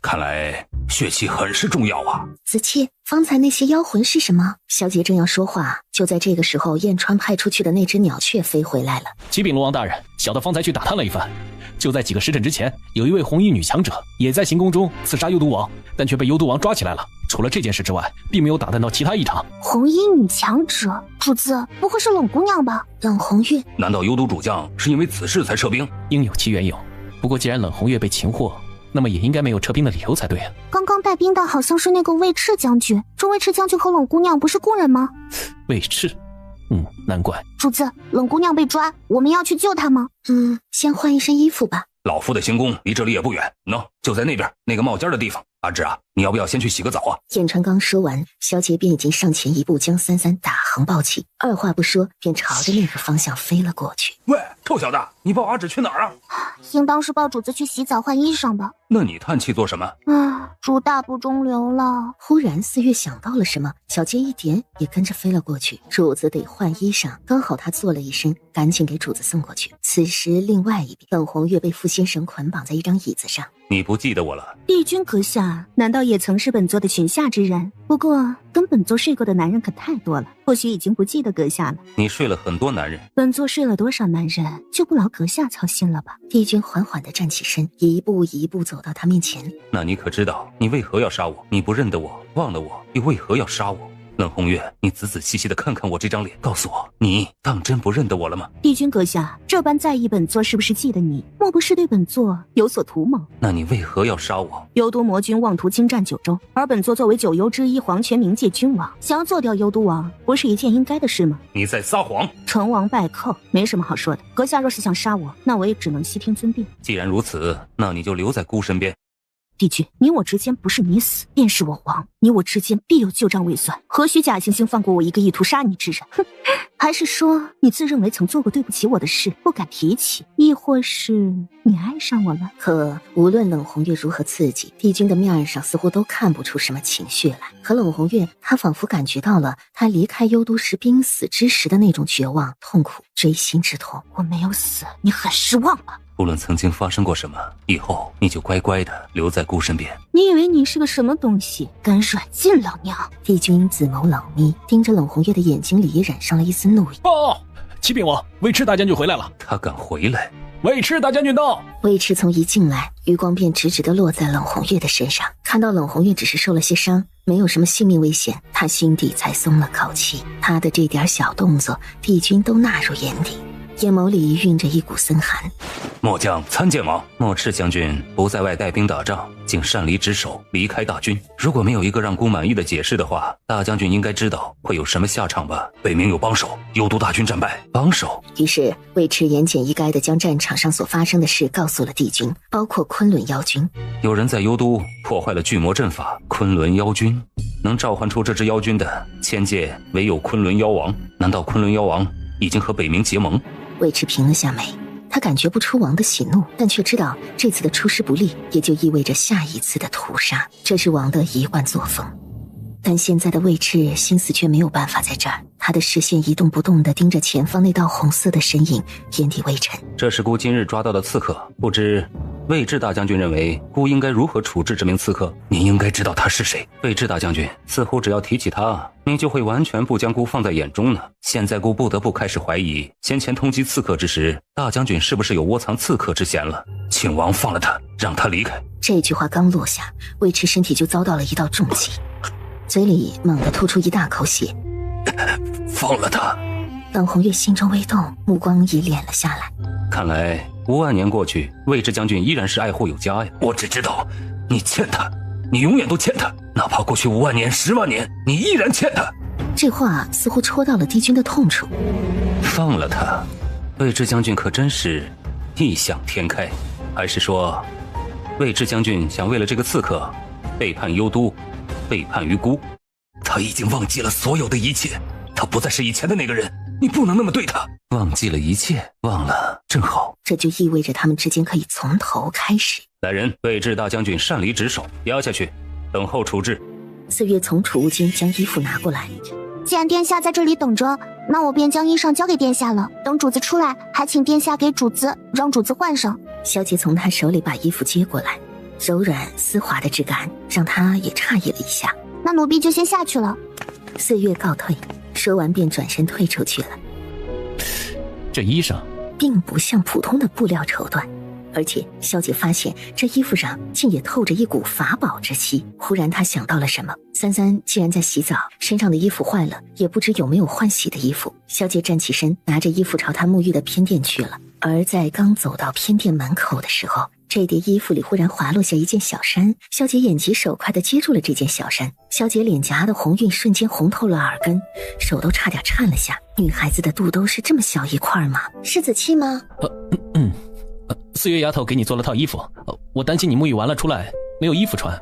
看来血气很是重要啊。子期，方才那些妖魂是什么？小姐正要说话，就在这个时候，燕川派出去的那只鸟雀飞回来了。启禀龙王大人，小的方才去打探了一番，就在几个时辰之前，有一位红衣女强者也在行宫中刺杀幽都王，但却被幽都王抓起来了。除了这件事之外，并没有打探到其他异常。红衣女强者，主子不会是冷姑娘吧？冷红月？难道幽都主将是因为此事才撤兵？应有其缘由。不过既然冷红月被擒获，那么也应该没有撤兵的理由才对啊。刚刚带兵的好像是那个尉迟将军，这尉迟将军和冷姑娘不是故人吗？尉迟，难怪。主子，冷姑娘被抓，我们要去救她吗？先换一身衣服吧。老夫的行宫离这里也不远，就在那边那个冒尖的地方。阿芝啊，你要不要先去洗个澡啊？燕川刚说完，萧杰便已经上前一步，将三三打横抱起，二话不说便朝着那个方向飞了过去。喂，臭小子，你抱阿芷去哪儿啊？应当是抱主子去洗澡换衣裳吧。那你叹气做什么？主大不中留了。忽然四月想到了什么，小剑一点也跟着飞了过去。主子得换衣裳，刚好他坐了一身，赶紧给主子送过去。此时另外一边，冷红月被傅先生捆绑在一张椅子上。你不记得我了？帝君阁下难道也曾是本座的裙下之人？不过跟本座睡过的男人可太多了，或许已经不记得阁下了。你睡了很多男人，本座睡了多少男人，就不劳阁下操心了吧。帝君缓缓地站起身，一步一步走到他面前。那你可知道你为何要杀我？你不认得我，忘了我，又为何要杀我？冷红月，你仔仔细细的看看我这张脸，告诉我，你当真不认得我了吗？帝君阁下这般在意本座是不是记得你，莫不是对本座有所图谋？那你为何要杀我？幽都魔君妄图侵占九州，而本座作为九幽之一，皇权冥界君王，想要做掉幽都王，不是一件应该的事吗？你在撒谎！成王败寇，没什么好说的。阁下若是想杀我，那我也只能悉听尊便。既然如此，那你就留在孤身边。帝君，你我之间不是你死便是我亡，你我之间必有旧账未算，何须假惺惺放过我一个意图杀你之人？哼！还是说你自认为曾做过对不起我的事，不敢提起，亦或是你爱上我了？可无论冷红月如何刺激，帝君的面上似乎都看不出什么情绪来。可冷红月，他仿佛感觉到了他离开幽都时濒死之时的那种绝望、痛苦、锥心之痛。我没有死，你很失望吧？无论曾经发生过什么，以后你就乖乖的留在孤身边。你以为你是个什么东西，敢软禁老娘？帝君紫眸冷眯，盯着冷红月的眼睛里也染上了一丝怒意。启禀王，尉迟大将军回来了。他敢回来？尉迟大将军到。尉迟从一进来，余光便直直地落在冷红月的身上。看到冷红月只是受了些伤，没有什么性命危险，他心底才松了口气。他的这点小动作，帝君都纳入眼底，眼眸里蕴着一股森寒。末将参见王。莫赤将军不在外带兵打仗，竟擅离职守，离开大军。如果没有一个让孤满意的解释的话，大将军应该知道会有什么下场吧？北冥有帮手，幽都大军战败，帮手。于是尉迟言简意赅地将战场上所发生的事告诉了帝君，包括昆仑妖军。有人在幽都破坏了巨魔阵法，昆仑妖军能召唤出这支妖军的，千界唯有昆仑妖王。难道昆仑妖王已经和北冥结盟？尉迟平了下眉，他感觉不出王的喜怒，但却知道这次的出师不利，也就意味着下一次的屠杀，这是王的一贯作风。但现在的尉迟心思却没有办法在这儿，他的视线一动不动地盯着前方那道红色的身影，眼底微沉。这是孤今日抓到的刺客，不知尉迟大将军认为孤应该如何处置这名刺客？你应该知道他是谁。尉迟大将军似乎只要提起他，你就会完全不将孤放在眼中呢。现在孤不得不开始怀疑，先前通缉刺客之时，大将军是不是有窝藏刺客之嫌了？请王放了他，让他离开。这句话刚落下，尉迟身体就遭到了一道重击，嘴里猛地吐出一大口血。放了他！冷红月心中微动，目光也敛了下来。看来5万年过去，尉迟将军依然是爱护有加呀。我只知道你欠他，你永远都欠他，哪怕过去5万年、10万年，你依然欠他。这话似乎戳到了帝君的痛处。放了他，尉迟将军可真是异想天开。还是说，尉迟将军想为了这个刺客背叛幽都，背叛于孤？他已经忘记了所有的一切，他不再是以前的那个人，你不能那么对他。忘记了一切，忘了正好。这就意味着他们之间可以从头开始。来人，尉迟大将军擅离职守，押下去，等候处置。四月从储物间将衣服拿过来，既然殿下在这里等着，那我便将衣裳交给殿下了。等主子出来，还请殿下给主子让主子换上。萧杰从他手里把衣服接过来，柔软丝滑的质感让他也诧异了一下。那奴婢就先下去了。岁月告退，说完便转身退出去了。这衣裳并不像普通的布料绸缎，而且萧杰发现这衣服上竟也透着一股法宝之气。忽然他想到了什么，三三既然在洗澡，身上的衣服坏了，也不知有没有换洗的衣服。萧杰站起身，拿着衣服朝他沐浴的偏殿去了。而在刚走到偏殿门口的时候，这叠衣服里忽然滑落下一件小衫，萧杰眼疾手快地接住了这件小衫。萧杰脸颊的红晕瞬间红透了耳根，手都差点颤了下。女孩子的肚兜是这么小一块吗？是子气吗？四月丫头给你做了套衣服，我担心你沐浴完了出来没有衣服穿，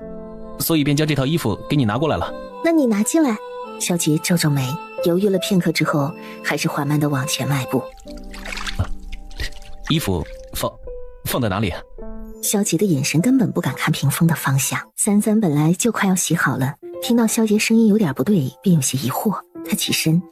所以便将这套衣服给你拿过来了。那你拿进来。萧杰皱皱眉，犹豫了片刻之后，还是缓慢地往前迈步。衣服放在哪里？萧杰的眼神根本不敢看屏风的方向。三三本来就快要洗好了，听到萧杰声音有点不对，便有些疑惑。他起身，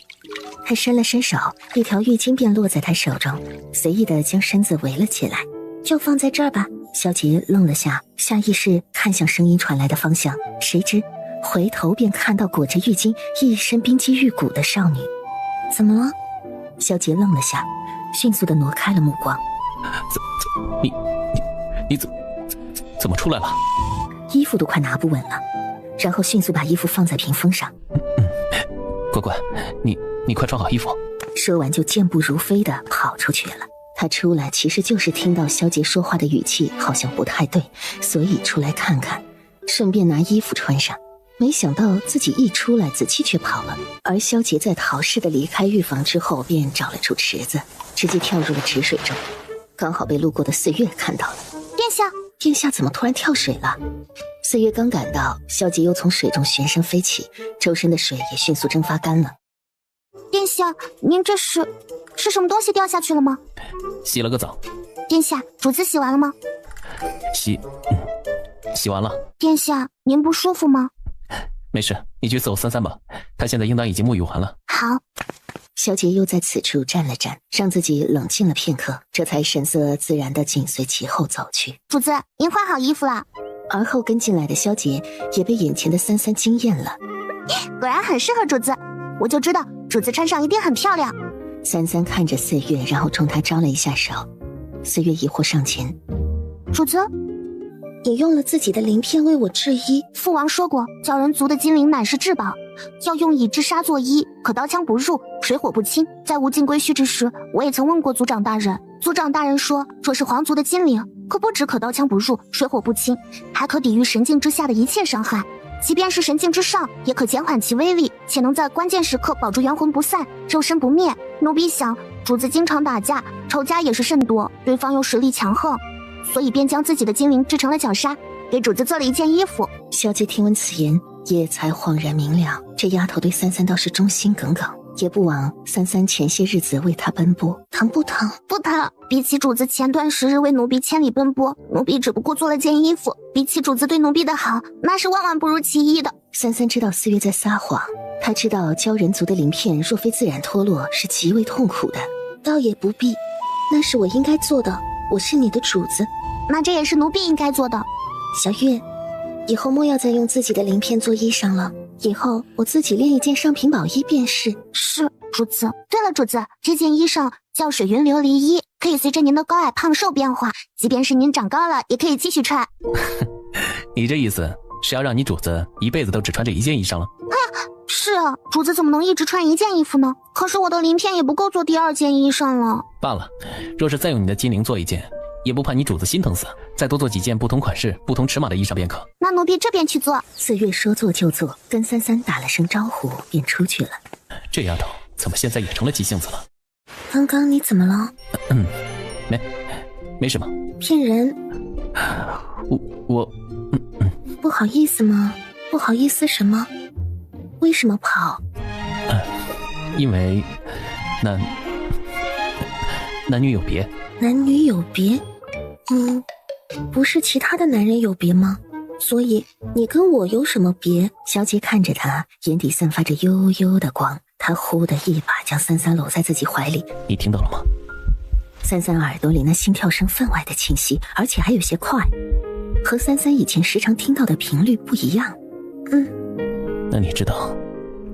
他伸了伸手，一条浴巾便落在他手中，随意地将身子围了起来。就放在这儿吧。萧杰愣了下，下意识看向声音传来的方向，谁知回头便看到裹着浴巾一身冰肌玉骨的少女。怎么了？萧杰愣了下，迅速地挪开了目光。你怎么出来了？衣服都快拿不稳了，然后迅速把衣服放在屏风上。乖乖，你快穿好衣服。说完就健步如飞地跑出去了。他出来其实就是听到萧杰说话的语气好像不太对，所以出来看看，顺便拿衣服穿上。没想到自己一出来，子期却跑了。而萧杰在逃似的离开浴房之后，便找了处池子，直接跳入了池水中，刚好被路过的岁月看到了。殿下怎么突然跳水了？岁月刚赶到，萧杰又从水中旋身飞起，周身的水也迅速蒸发干了。殿下，您这是什么东西掉下去了吗？洗了个澡。殿下，主子洗完了吗？洗完了。殿下，您不舒服吗？没事，你去伺候三三吧，他现在应当已经沐浴完了。好。萧杰又在此处站了站，让自己冷静了片刻，这才神色自然地紧随其后走去。主子，您换好衣服了。而后跟进来的萧杰也被眼前的三三惊艳了。果然很适合主子，我就知道主子穿上一定很漂亮。三三看着岁月，然后冲他招了一下手。岁月疑惑上前：主子，你用了自己的鳞片为我制衣。父王说过，鲛人族的金鳞乃是至宝，要用以治沙作衣，可刀枪不入，水火不侵。在无尽归墟之时，我也曾问过族长大人，族长大人说，若是皇族的金鳞，可不只可刀枪不入，水火不侵，还可抵御神境之下的一切伤害。即便是神境之上，也可减缓其威力，且能在关键时刻保住元魂不散，肉身不灭。奴婢想，主子经常打架，仇家也是甚多，对方又实力强横，所以便将自己的精灵制成了绞杀，给主子做了一件衣服。萧杰听闻此言，也才恍然明了，这丫头对三三倒是忠心耿耿，也不枉三三前些日子为她奔波。疼不疼？不疼。比起主子前段时日为奴婢千里奔波，奴婢只不过做了件衣服，比起主子对奴婢的好，那是万万不如其一的。三三知道四月在撒谎，他知道鲛人族的鳞片若非自然脱落，是极为痛苦的。倒也不必，那是我应该做的，我是你的主子。那这也是奴婢应该做的。小月，以后莫要再用自己的鳞片做衣裳了，以后我自己炼一件上品宝衣便是。是，主子。对了，主子，这件衣裳叫水云琉璃衣，可以随着您的高矮胖瘦变化，即便是您长高了，也可以继续穿。你这意思是要让你主子一辈子都只穿这一件衣裳了？是啊，主子怎么能一直穿一件衣服呢？可是我的鳞片也不够做第二件衣裳了。罢了，若是再用你的金鳞做一件，也不怕你主子心疼死，再多做几件不同款式、不同尺码的衣裳便可。那奴婢这边去做。四月说做就做，跟三三打了声招呼便出去了。这丫头怎么现在也成了急性子了？刚刚你怎么了？没什么。骗人。我不好意思吗？不好意思什么？为什么跑？因为男女有别。男女有别？不是其他的男人有别吗？所以你跟我有什么别？萧杰看着他，眼底散发着幽幽的光。他忽的一把将三三搂在自己怀里。你听到了吗？三三耳朵里那心跳声分外的清晰，而且还有些快，和三三以前时常听到的频率不一样。那你知道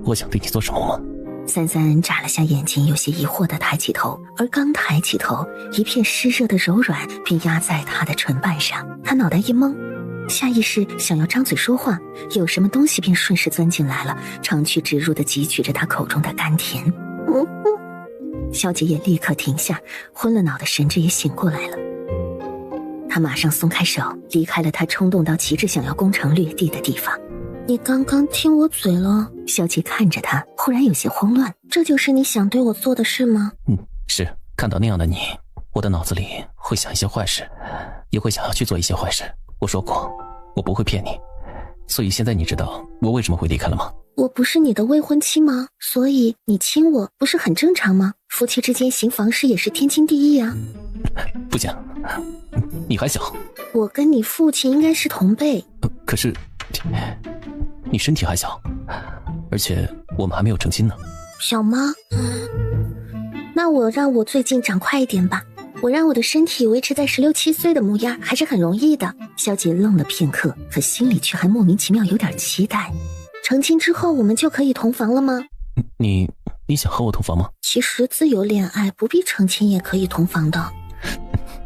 我想对你做什么吗？三三眨了下眼睛，有些疑惑地抬起头，而刚抬起头，一片湿热的柔软便压在他的唇瓣上。他脑袋一懵，下意识想要张嘴说话，有什么东西便顺势钻进来了，长驱直入地汲取着他口中的甘甜。萧杰也立刻停下，昏了脑的神智也醒过来了。他马上松开手，离开了他冲动到极致想要攻城略地的地方。你刚刚听我嘴了？萧杰看着他，忽然有些慌乱。这就是你想对我做的事吗？是。看到那样的你，我的脑子里会想一些坏事，也会想要去做一些坏事。我说过，我不会骗你。所以现在你知道我为什么会离开了吗？我不是你的未婚妻吗？所以你亲我不是很正常吗？夫妻之间行房事也是天经地义啊。不行，你还小。我跟你父亲应该是同辈。可是你身体还小，而且我们还没有成亲呢。小吗？那我让我最近长快一点吧。我让我的身体维持在16、17岁的模样还是很容易的。萧杰愣了片刻，可心里却还莫名其妙有点期待。成亲之后我们就可以同房了吗？你想和我同房吗？其实自由恋爱不必成亲也可以同房的。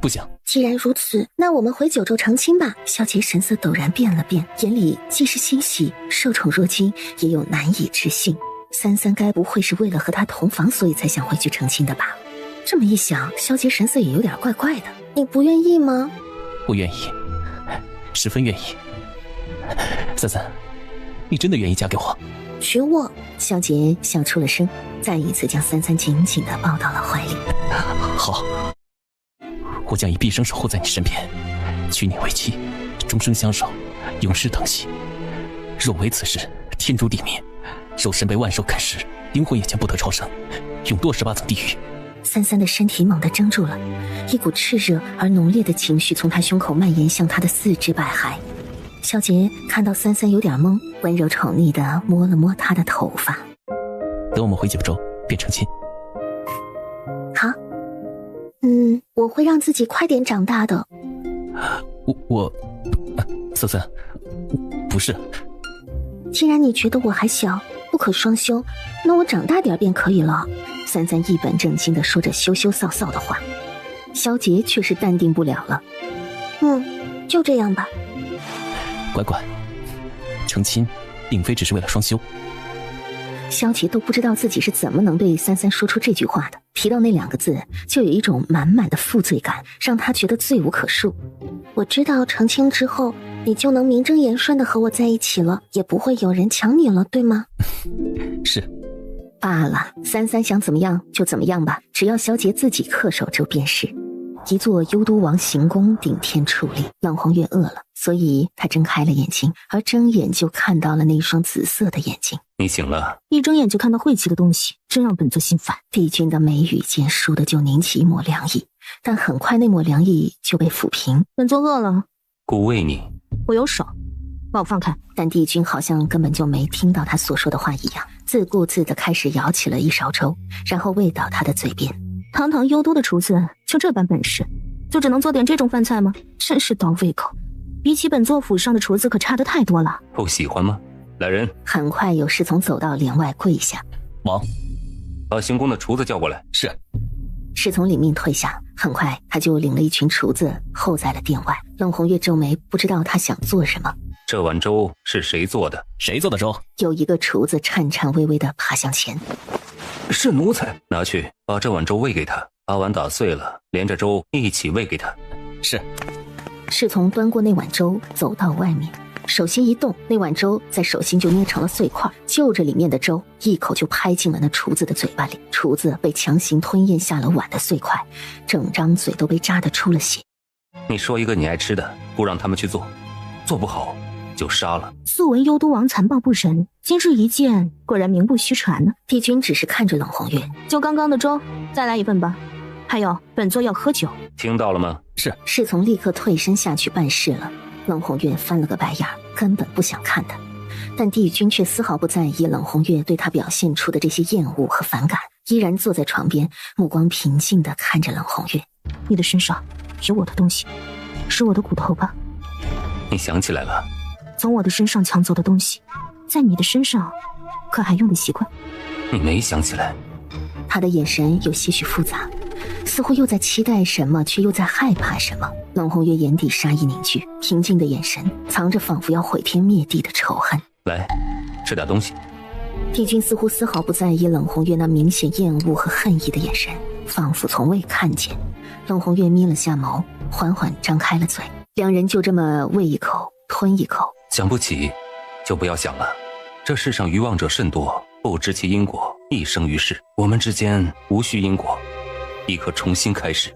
不行。既然如此，那我们回九州成亲吧。萧杰神色陡然变了变，眼里既是欣喜，受宠若惊，也有难以置信。三三该不会是为了和他同房，所以才想回去成亲的吧？这么一想，萧杰神色也有点怪怪的。你不愿意吗？我愿意，十分愿意。三三，你真的愿意嫁给我？娶我？萧杰笑出了声，再一次将三三紧紧地抱到了怀里。好，我将以毕生守护在你身边，娶你为妻，终生相守，永世疼惜。若违此事，天诛地灭，肉身被万兽啃食，灵魂也将不得超生，永堕18层地狱。三三的身体猛地怔住了，一股炽热而浓烈的情绪从他胸口蔓延向他的四肢百骸。萧杰看到三三有点懵，温柔宠溺地摸了摸他的头发。等我们回九州便成亲。好。我会让自己快点长大的。三三，不是。既然你觉得我还小，不可双修，那我长大点便可以了。三三一本正经地说着羞羞臊臊的话，萧杰却是淡定不了了。就这样吧。乖乖，成亲并非只是为了双修。萧杰都不知道自己是怎么能对三三说出这句话的，提到那2个字就有一种满满的负罪感，让他觉得罪无可恕。我知道成亲之后你就能名正言顺的和我在一起了，也不会有人抢你了，对吗？是。罢了，三三想怎么样就怎么样吧，只要萧杰自己恪守就便是。一座幽都王行宫顶天矗立，冷红月饿了，所以他睁开了眼睛，而睁眼就看到了那双紫色的眼睛。你醒了？一睁眼就看到晦气的东西，真让本座心烦。帝君的眉宇间倏地就凝起一抹凉意，但很快那抹凉意就被抚平。本座饿了，故喂你。我有手，把我放开。但帝君好像根本就没听到他所说的话一样，自顾自地开始舀起了一勺粥，然后喂到他的嘴边。堂堂幽都的厨子就这般本事，就只能做点这种饭菜吗？真是倒胃口，比起本座府上的厨子可差得太多了。不喜欢吗？来人！很快有侍从走到帘外跪下。王，把行宫的厨子叫过来。是。侍从领命退下，很快他就领了一群厨子候在了殿外。冷红月皱眉，不知道他想做什么。这碗粥是谁做的？谁做的粥？有一个厨子颤颤巍巍地爬向前。是奴才。拿去，把这碗粥喂给他，把碗打碎了，连着粥一起喂给他。是。侍从端过那碗粥，走到外面，手心一动，那碗粥在手心就捏成了碎块，就着里面的粥，一口就拍进了那厨子的嘴巴里。厨子被强行吞咽下了碗的碎块，整张嘴都被扎得出了血。你说一个你爱吃的，不让他们去做，做不好就杀了。素闻幽都王残暴不仁，今日一见，果然名不虚传呢。帝君只是看着冷红月，就刚刚的粥，再来一份吧。还有，本座要喝酒。听到了吗？是。侍从立刻退身下去办事了。冷红月翻了个白眼，根本不想看他。但帝君却丝毫不在意冷红月对他表现出的这些厌恶和反感，依然坐在床边，目光平静地看着冷红月。你的身上有我的东西，是我的骨头吧？你想起来了？从我的身上抢走的东西，在你的身上可还用得习惯？你没想起来。他的眼神有些许复杂，似乎又在期待什么，却又在害怕什么。冷红月眼底杀意凝聚，平静的眼神藏着仿佛要毁天灭地的仇恨。来，吃点东西。帝君似乎丝毫不在意冷红月那明显厌恶和恨意的眼神，仿佛从未看见。冷红月眯了下眸，缓缓张开了嘴，两人就这么喂一口吞一口。想不起就不要想了，这世上愚妄者甚多，不知其因果，一生于世。我们之间无需因果，亦可重新开始。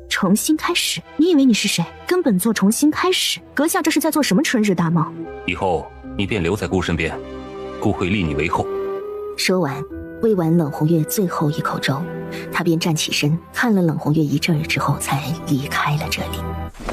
重新开始？你以为你是谁？跟本座重新开始？阁下这是在做什么春日大梦？以后你便留在姑身边，姑会立你为后。说完，喂完冷红月最后一口粥，他便站起身，看了冷红月一阵儿之后，才离开了这里。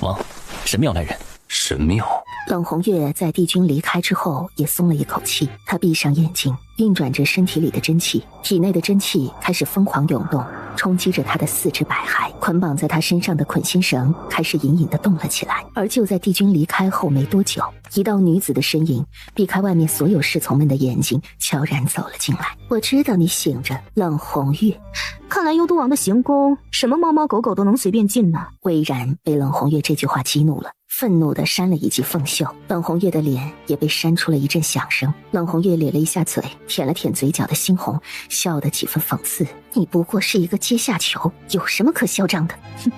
王，神庙来人。神庙。冷红月在帝君离开之后也松了一口气，她闭上眼睛，运转着身体里的真气，体内的真气开始疯狂涌动，冲击着她的四肢百骸，捆绑在她身上的捆心绳开始隐隐地动了起来。而就在帝君离开后没多久，一道女子的身影避开外面所有侍从们的眼睛，悄然走了进来。我知道你醒着，冷红月。看来幽都王的行宫，什么猫猫狗狗都能随便进呢。魏然被冷红月这句话激怒了，愤怒地扇了一记凤袖，冷红月的脸也被扇出了一阵响声。冷红月咧了一下嘴，舔了舔嘴角的猩红，笑得几分讽刺。你不过是一个阶下囚，有什么可嚣张的？哼，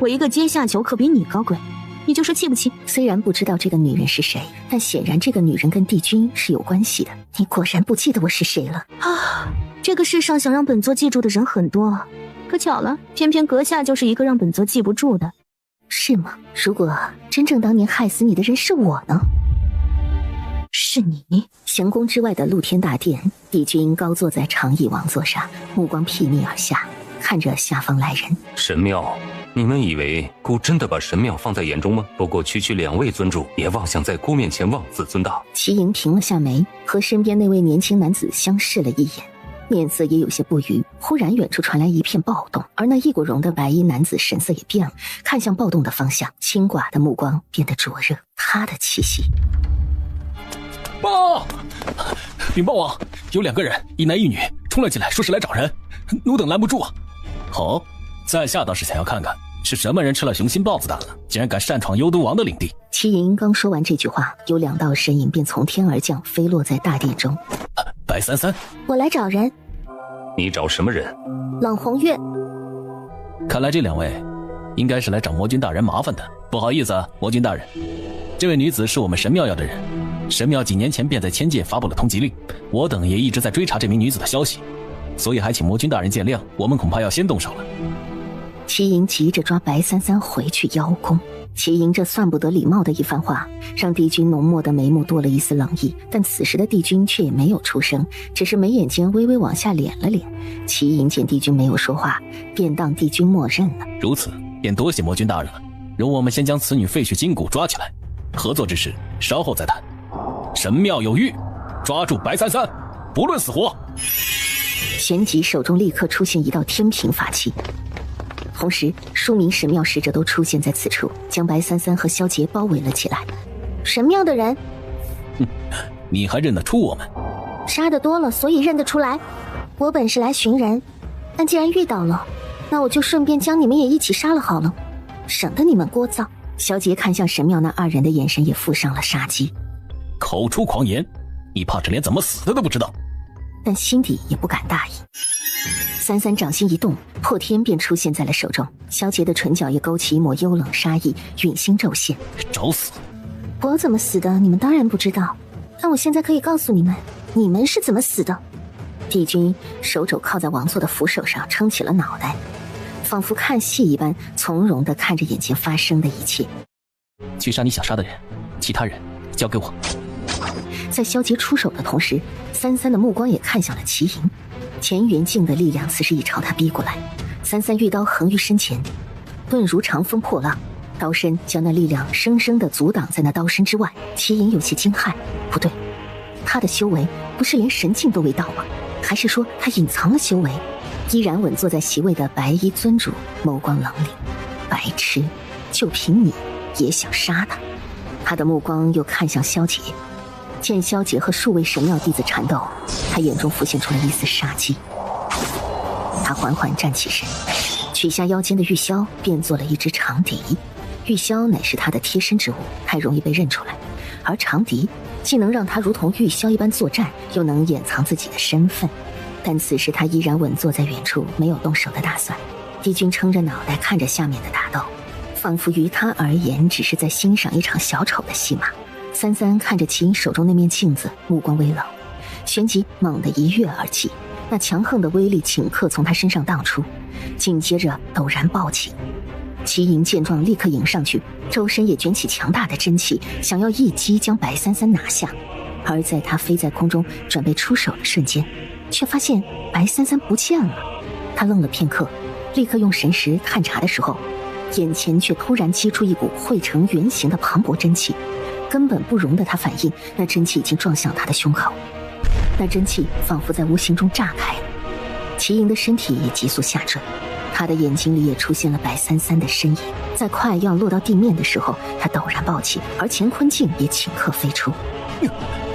我一个阶下囚可比你高贵，你就说气不气？虽然不知道这个女人是谁，但显然这个女人跟帝君是有关系的。你果然不记得我是谁了啊！这个世上想让本座记住的人很多，可巧了，偏偏阁下就是一个让本座记不住的。是吗？如果真正当年害死你的人是我呢？是你。行宫之外的露天大殿，帝君高坐在长椅王座上，目光睥睨而下，看着下方来人。神庙，你们以为姑真的把神庙放在眼中吗？不过区区2位尊主，也妄想在姑面前妄自尊大。齐莹平了下眉，和身边那位年轻男子相视了一眼，面色也有些不愉。忽然远处传来一片暴动，而那一股绒的白衣男子神色也变了，看向暴动的方向，青寡的目光变得灼热，他的气息。报！禀报王，有2个人，一男一女，冲了进来，说是来找人，奴等拦不住啊。好，在下倒是想要看看是什么人吃了雄心豹子胆了，竟然敢擅闯幽都王的领地。齐莹刚说完这句话，有2道身影便从天而降，飞落在大殿中。白三三，我来找人。你找什么人？冷红月。看来这2位应该是来找魔君大人麻烦的。不好意思啊，魔君大人，这位女子是我们神庙要的人，神庙几年前便在千界发布了通缉令，我等也一直在追查这名女子的消息，所以还请魔君大人见谅，我们恐怕要先动手了。齐莹急着抓白三三回去邀功。齐莹这算不得礼貌的一番话，让帝君浓墨的眉目多了一丝冷意，但此时的帝君却也没有出声，只是眉眼间微微往下敛了敛。齐莹见帝君没有说话，便当帝君默认了。如此，便多谢魔君大人了。容我们先将此女废墟筋骨抓起来，合作之事稍后再谈。神庙有谕，抓住白三三，不论死活。旋即手中立刻出现一道天平法器，同时数名神庙使者都出现在此处，将白三三和萧杰包围了起来。神庙的人，你还认得出我们？杀得多了，所以认得出来。我本是来寻人，但既然遇到了，那我就顺便将你们也一起杀了好了，省得你们聒噪。萧杰看向神庙那2人的眼神也附上了杀机。口出狂言，你怕是连怎么死的都不知道。但心底也不敢大意。三三掌心一动，破天便出现在了手中。萧杰的唇角也勾起一抹幽冷杀意，允心骤现。找死！我怎么死的，你们当然不知道，但我现在可以告诉你们，你们是怎么死的。帝君手肘靠在王座的扶手上，撑起了脑袋，仿佛看戏一般从容地看着眼前发生的一切。去杀你想杀的人，其他人交给我。在萧杰出手的同时，三三的目光也看向了齐莹。乾元镜的力量此时已朝他逼过来，三三玉刀横于身前，盾如长风破浪，刀身将那力量生生地阻挡在那刀身之外。齐莹有些惊骇，不对，他的修为不是连神境都未到吗？还是说他隐藏了修为？依然稳坐在席位的白衣尊主眸光冷凛，白痴，就凭你也想杀他？他的目光又看向萧杰，见萧杰和数位神庙弟子缠斗，他眼中浮现出了一丝杀机。他缓缓站起身，取下腰间的玉箫，变做了一只长笛。玉箫乃是他的贴身之物，太容易被认出来，而长笛既能让他如同玉箫一般作战，又能掩藏自己的身份。但此时他依然稳坐在远处，没有动手的打算。帝君撑着脑袋看着下面的打斗，仿佛于他而言只是在欣赏一场小丑的戏码。三三看着齐莹手中那面镜子，目光微冷，旋即猛地一跃而起，那强横的威力顷刻从他身上荡出，紧接着陡然暴起。齐莹见状立刻迎上去，周身也卷起强大的真气，想要一击将白三三拿下。而在他飞在空中准备出手的瞬间，却发现白三三不见了。他愣了片刻，立刻用神识探查的时候，眼前却突然击出一股汇成圆形的磅礴真气，根本不容得他反应，那真气已经撞向他的胸口。那真气仿佛在无形中炸开了，齐莹的身体也急速下坠，他的眼睛里也出现了白三三的身影。在快要落到地面的时候，他陡然暴起，而乾坤镜也顷刻飞出。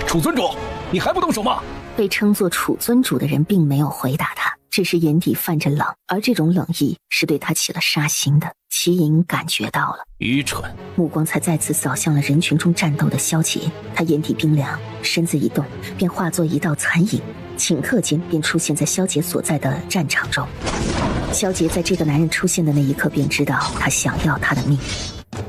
楚尊主，你还不动手吗？被称作楚尊主的人并没有回答他，只是眼底泛着冷，而这种冷意是对他起了杀心的。齐莹感觉到了，愚蠢，目光才再次扫向了人群中战斗的萧杰，他眼底冰凉，身子一动，便化作一道残影，顷刻间便出现在萧杰所在的战场中。萧杰在这个男人出现的那一刻便知道他想要他的命，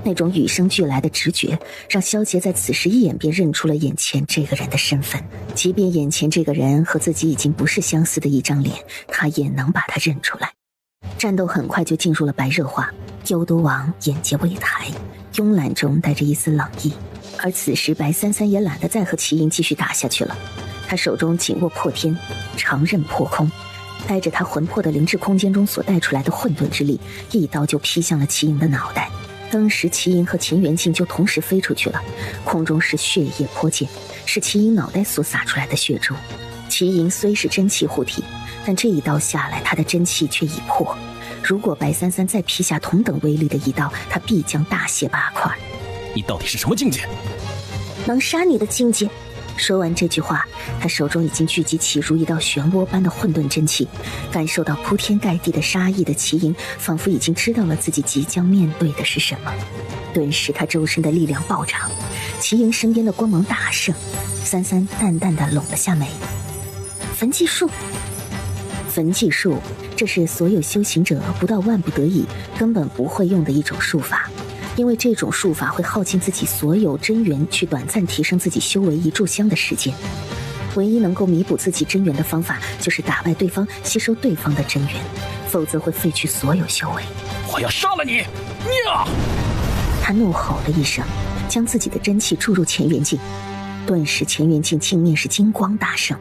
那种与生俱来的直觉让萧杰在此时一眼便认出了眼前这个人的身份，即便眼前这个人和自己已经不是相似的一张脸，他也能把他认出来。战斗很快就进入了白热化，幽都王眼界微抬，慵懒中带着一丝冷意。而此时白三三也懒得再和齐莹继续打下去了，他手中紧握破天，长刃破空，带着他魂魄的灵智空间中所带出来的混沌之力，一刀就劈向了齐莹的脑袋。当时齐莹和乾元镜就同时飞出去了，空中是血液泼溅，是齐莹脑袋所洒出来的血珠。齐莹虽是真气护体，但这一刀下来，他的真气却已破。如果白三三再劈下同等威力的一刀，他必将大卸八块。你到底是什么境界？能杀你的境界。说完这句话，他手中已经聚集起如一道漩涡般的混沌真气，感受到铺天盖地的杀意的齐莹仿佛已经知道了自己即将面对的是什么。顿时他周身的力量暴涨，齐莹身边的光芒大盛。三三淡淡的拢了下眉。焚寂术，焚寂术，这是所有修行者不到万不得已根本不会用的一种术法，因为这种术法会耗尽自己所有真元去短暂提升自己修为一炷香的时间。唯一能够弥补自己真元的方法，就是打败对方，吸收对方的真元，否则会废去所有修为。我要杀了你！呀！他怒吼了一声，将自己的真气注入乾元镜，顿时乾元镜镜面是金光大盛，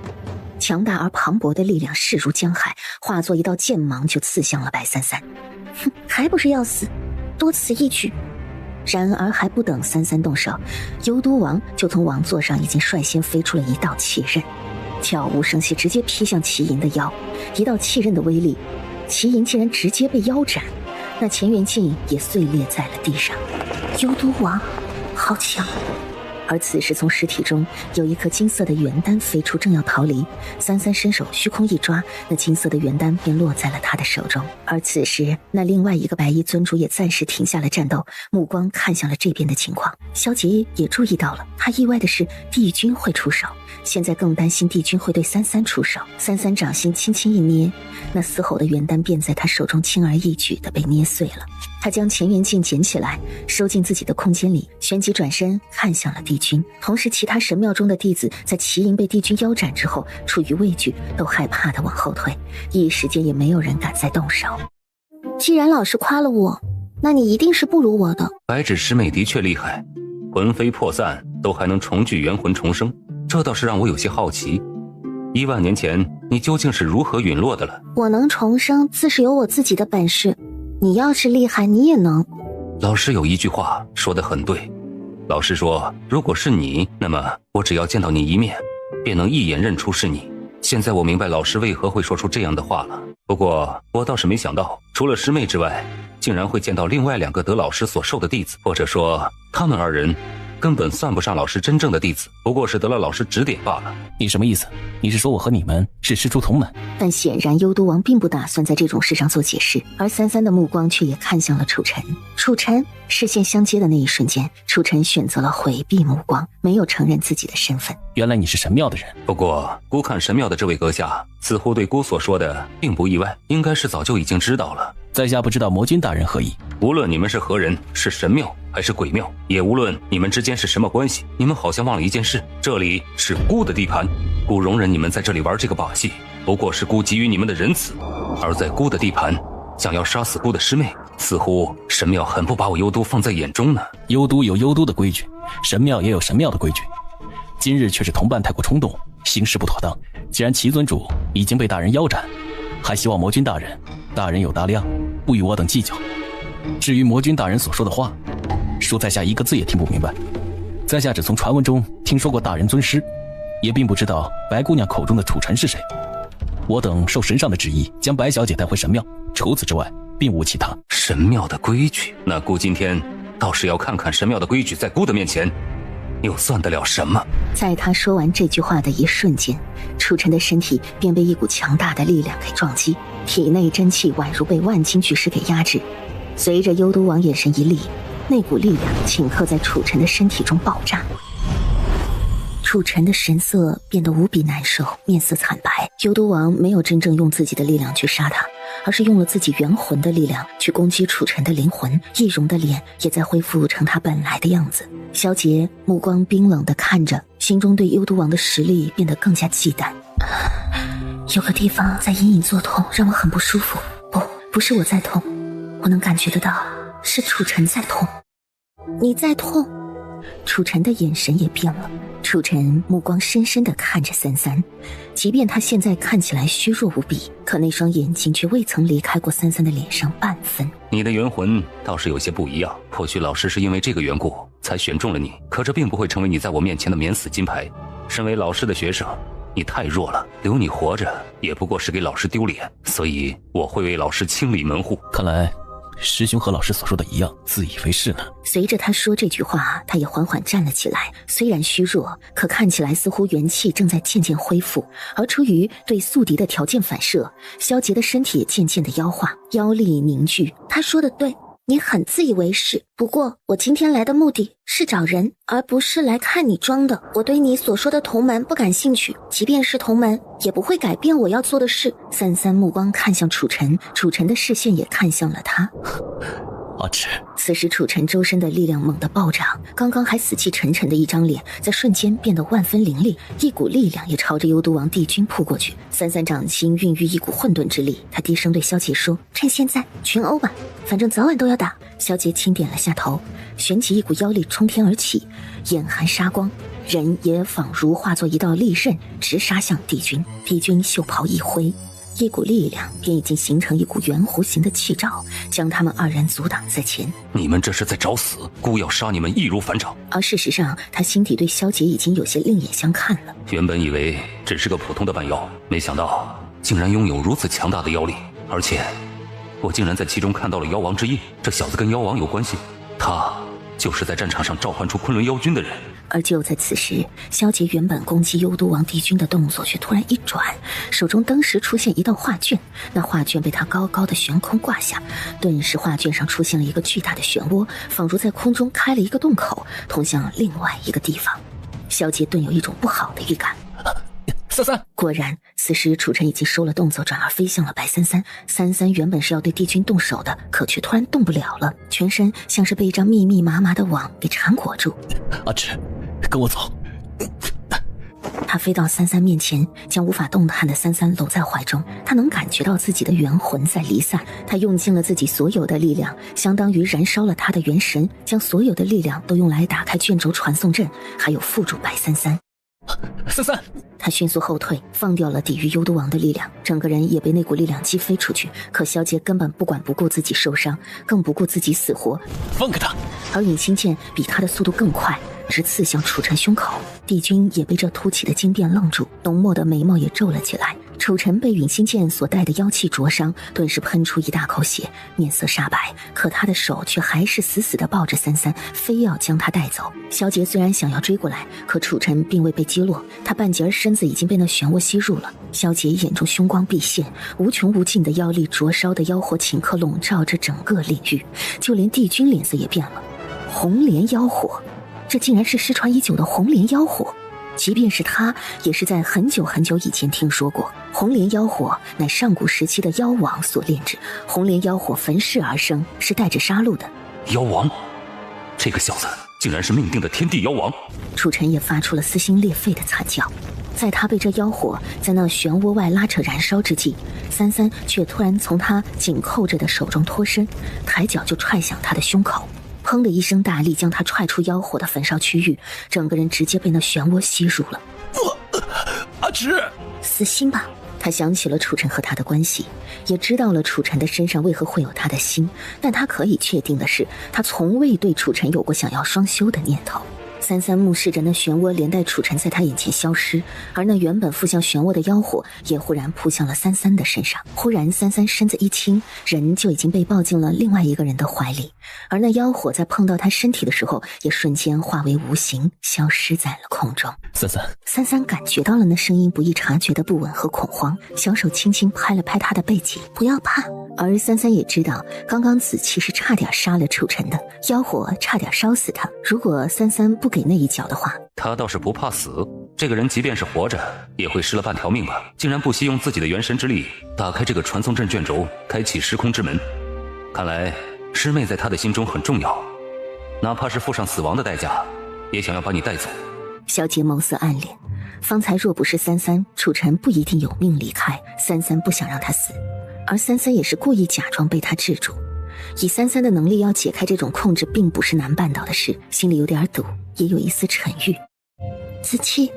强大而磅礴的力量势如江海，化作一道剑芒就刺向了白三三。哼，还不是要死，多此一举。然而还不等三三动手，幽都王就从王座上已经率先飞出了一道气刃，悄无声息直接劈向齐莹的腰。一道气刃的威力，齐莹竟然直接被腰斩，那乾元镜也碎裂在了地上。幽都王好强！而此时从尸体中有一颗金色的元丹飞出，正要逃离，三三伸手虚空一抓，那金色的元丹便落在了他的手中。而此时那另外一个白衣尊主也暂时停下了战斗，目光看向了这边的情况。萧杰也注意到了，他意外的是帝君会出手，现在更担心帝君会对三三出手。三三掌心轻轻一捏，那嘶吼的元丹便在他手中轻而易举地被捏碎了。他将乾元镜捡起来，收进自己的空间里，旋即转身看向了帝君。同时其他神庙中的弟子在齐莹被帝君腰斩之后，出于畏惧，都害怕地往后退，一时间也没有人敢再动手。既然老师夸了我，那你一定是不如我的。白纸师妹的确厉害，魂飞魄散都还能重聚元魂重生，这倒是让我有些好奇。1万年前你究竟是如何陨落的了？我能重生自是有我自己的本事，你要是厉害你也能。老师有一句话说得很对，老师说，如果是你，那么我只要见到你一面，便能一眼认出是你。现在我明白老师为何会说出这样的话了。不过我倒是没想到，除了师妹之外，竟然会见到另外2个得老师所授的弟子，或者说他们2人根本算不上老师真正的弟子，不过是得了老师指点罢了。你什么意思？你是说我和你们是师出同门？但显然幽都王并不打算在这种事上做解释，而三三的目光却也看向了楚尘。楚尘视线相接的那一瞬间，楚尘选择了回避目光，没有承认自己的身份。原来你是神庙的人。不过孤看神庙的这位阁下似乎对孤所说的并不意外，应该是早就已经知道了。在下不知道魔君大人何意。无论你们是何人，是神庙还是鬼庙，也无论你们之间是什么关系，你们好像忘了一件事，这里是孤的地盘，孤容忍你们在这里玩这个把戏，不过是孤给予你们的仁慈。而在孤的地盘想要杀死孤的师妹，似乎神庙很不把我幽都放在眼中呢。幽都有幽都的规矩，神庙也有神庙的规矩，今日却是同伴太过冲动，行事不妥当。既然齐尊主已经被大人腰斩，还希望魔君大人有大量，不与我等计较。至于魔君大人所说的话，恕在下一个字也听不明白。在下只从传闻中听说过大人尊师，也并不知道白姑娘口中的楚尘是谁。我等受神上的旨意，将白小姐带回神庙，除此之外并无其他。神庙的规矩，那孤今天倒是要看看神庙的规矩在孤的面前又算得了什么。在他说完这句话的一瞬间，楚尘的身体便被一股强大的力量给撞击，体内真气宛如被万斤巨石给压制。随着幽都王眼神一厉，那股力量顷刻在楚尘的身体中爆炸。楚尘的神色变得无比难受，面色惨白。幽都王没有真正用自己的力量去杀他，而是用了自己元魂的力量去攻击楚尘的灵魂，易容的脸也在恢复成他本来的样子。萧杰目光冰冷地看着，心中对幽都王的实力变得更加忌惮。有个地方在隐隐作痛，让我很不舒服。不是我在痛，我能感觉得到，是楚尘在痛。你在痛？楚尘的眼神也变了。楚尘目光深深地看着三三，即便他现在看起来虚弱无比，可那双眼睛却未曾离开过三三的脸上半分。你的元魂倒是有些不一样，或许老师是因为这个缘故才选中了你，可这并不会成为你在我面前的免死金牌。身为老师的学生，你太弱了，留你活着也不过是给老师丢脸，所以我会为老师清理门户。看来师兄和老师所说的一样，自以为是呢。随着他说这句话，他也缓缓站了起来，虽然虚弱，可看起来似乎元气正在渐渐恢复。而出于对宿敌的条件反射，萧杰的身体也渐渐的妖化，妖力凝聚。他说的对，你很自以为是，不过我今天来的目的是找人，而不是来看你装的。我对你所说的同门不感兴趣，即便是同门，也不会改变我要做的事。三三目光看向楚尘，楚尘的视线也看向了他。阿赤。此时楚尘周身的力量猛地暴涨，刚刚还死气沉沉的一张脸，在瞬间变得万分凌厉，一股力量也朝着幽都王帝君扑过去。三三掌心孕育一股混沌之力，他低声对萧杰说：“趁现在群殴吧，反正早晚都要打。”萧杰轻点了下头，旋起一股妖力冲天而起，眼含杀光，人也仿如化作一道利刃，直杀向帝君。帝君袖袍一挥，一股力量便已经形成一股圆弧形的气罩，将他们二人阻挡在前。你们这是在找死，孤要杀你们易如反掌。而事实上，他心底对萧杰已经有些另眼相看了。原本以为只是个普通的半妖，没想到竟然拥有如此强大的妖力，而且我竟然在其中看到了妖王之印。这小子跟妖王有关系，他就是在战场上召唤出昆仑妖君的人。而就在此时，萧杰原本攻击幽都王帝君的动作却突然一转，手中当时出现一道画卷，那画卷被他高高的悬空挂下，顿时画卷上出现了一个巨大的漩涡，仿如在空中开了一个洞口，通向另外一个地方。萧杰顿有一种不好的预感。三三，果然，此时楚尘已经收了动作，转而飞向了白三三。三三原本是要对帝君动手的，可却突然动不了了，全身像是被一张密密麻麻的网给缠裹住。阿赤，跟我走。他飞到三三面前，将无法动弹的三三搂在怀中。他能感觉到自己的元魂在离散，他用尽了自己所有的力量，相当于燃烧了他的元神，将所有的力量都用来打开卷轴传送阵，还有缚住白三三。三三，他迅速后退，放掉了抵御幽毒王的力量，整个人也被那股力量击飞出去。可萧杰根本不管不顾自己受伤，更不顾自己死活，放开他！而隐形剑比他的速度更快，直刺向楚晨胸口。帝君也被这突起的惊变愣住，浓墨的眉毛也皱了起来。楚晨被陨星剑所带的妖气灼伤，顿时喷出一大口血，面色煞白。可他的手却还是死死地抱着三三，非要将他带走。萧杰虽然想要追过来，可楚晨并未被击落，他半截身子已经被那漩涡吸入了。萧杰眼中凶光毕现，无穷无尽的妖力灼烧的妖火顷刻笼罩着整个领域，就连帝君脸色也变了。红莲妖火，这竟然是失传已久的红莲妖火。即便是他，也是在很久很久以前听说过。红莲妖火乃上古时期的妖王所炼制，红莲妖火焚世而生，是带着杀戮的。妖王，这个小子竟然是命定的天地妖王！楚晨也发出了撕心裂肺的惨叫。在他被这妖火在那漩涡外拉扯燃烧之际，三三却突然从他紧扣着的手中脱身，抬脚就踹向他的胸口。砰的一声大力将他踹出妖火的焚烧区域，整个人直接被那漩涡吸入了。阿直，死心吧。他想起了楚晨和他的关系，也知道了楚晨的身上为何会有他的心，但他可以确定的是，他从未对楚晨有过想要双修的念头。三三目视着那漩涡连带楚晨在他眼前消失，而那原本扑向漩涡的妖火也忽然扑向了三三的身上。忽然三三身子一轻，人就已经被抱进了另外一个人的怀里，而那妖火在碰到他身体的时候也瞬间化为无形，消失在了空中。三三感觉到了那声音不易察觉的不稳和恐慌，小手轻轻拍了拍他的背脊，不要怕。而三三也知道刚刚紫气是差点杀了楚晨的，妖火差点烧死他，如果三三不给那一脚的话，他倒是不怕死。这个人即便是活着也会失了半条命吧，竟然不惜用自己的元神之力打开这个传送阵卷轴，开启时空之门。看来师妹在他的心中很重要，哪怕是付上死亡的代价也想要把你带走。萧杰眸色暗敛，方才若不是三三，楚晨不一定有命离开。三三不想让他死，而三三也是故意假装被他制住。以三三的能力要解开这种控制并不是难办到的事，心里有点堵，也有一丝沉郁。紫气，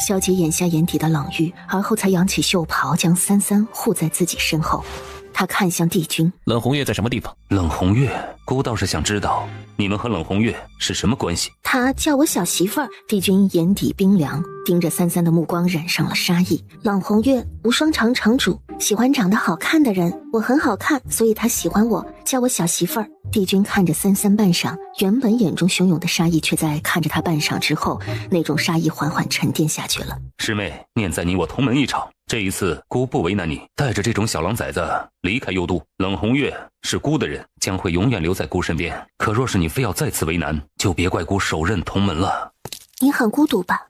萧杰眼下眼底的冷郁，而后才扬起袖袍将三三护在自己身后。他看向帝君，冷红月在什么地方？冷红月，姑倒是想知道你们和冷红月是什么关系。他叫我小媳妇儿。帝君眼底冰凉，盯着三三的目光染上了杀意。冷红月，无双城城主，喜欢长得好看的人，我很好看，所以他喜欢我，叫我小媳妇儿。帝君看着三三半晌，原本眼中汹涌的杀意却在看着他半晌之后，那种杀意缓缓沉淀下去了。师妹，念在你我同门一场，这一次姑不为难你，带着这种小狼崽子离开幽都。冷红月是姑的人，将会永远留在姑身边。可若是你非要再次为难，就别怪姑手刃同门了。你很孤独吧？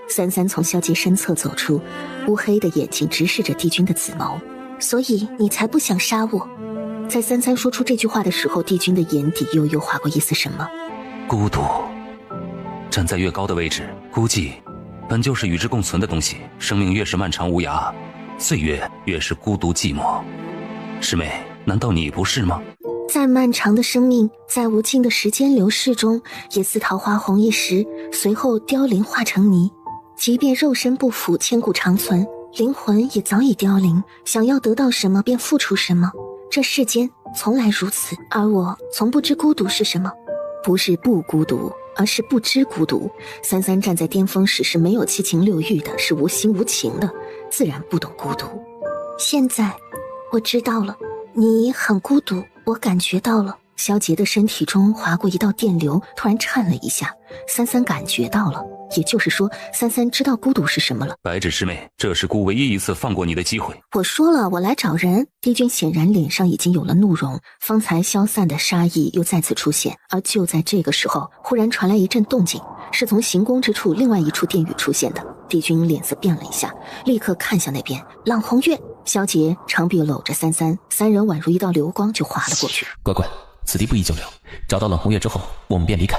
三三从萧杰身侧走出，乌黑的眼睛直视着帝君的紫眸。所以你才不想杀我？在三三说出这句话的时候，帝君的眼底悠悠划过一丝什么。孤独，站在越高的位置，孤寂本就是与之共存的东西。生命越是漫长无涯，岁月越是孤独寂寞。师妹，难道你不是吗？在漫长的生命，在无尽的时间流逝中，也似桃花红一时，随后凋零化成泥。即便肉身不腐，千古长存，灵魂也早已凋零。想要得到什么，便付出什么。这世间从来如此，而我从不知孤独是什么。不是不孤独，而是不知孤独。三三站在巅峰时是没有七情六欲的，是无心无情的，自然不懂孤独。现在我知道了，你很孤独，我感觉到了。萧杰的身体中划过一道电流，突然颤了一下。三三感觉到了，也就是说，三三知道孤独是什么了。白芷师妹，这是姑唯一一次放过你的机会。我说了，我来找人。帝君显然脸上已经有了怒容，方才消散的杀意又再次出现。而就在这个时候，忽然传来一阵动静，是从行宫之处另外一处殿宇出现的。帝君脸色变了一下，立刻看向那边。冷红月，萧杰长臂搂着三三，三人宛如一道流光就划了过去。乖乖，此地不宜久留，找到冷红月之后，我们便离开。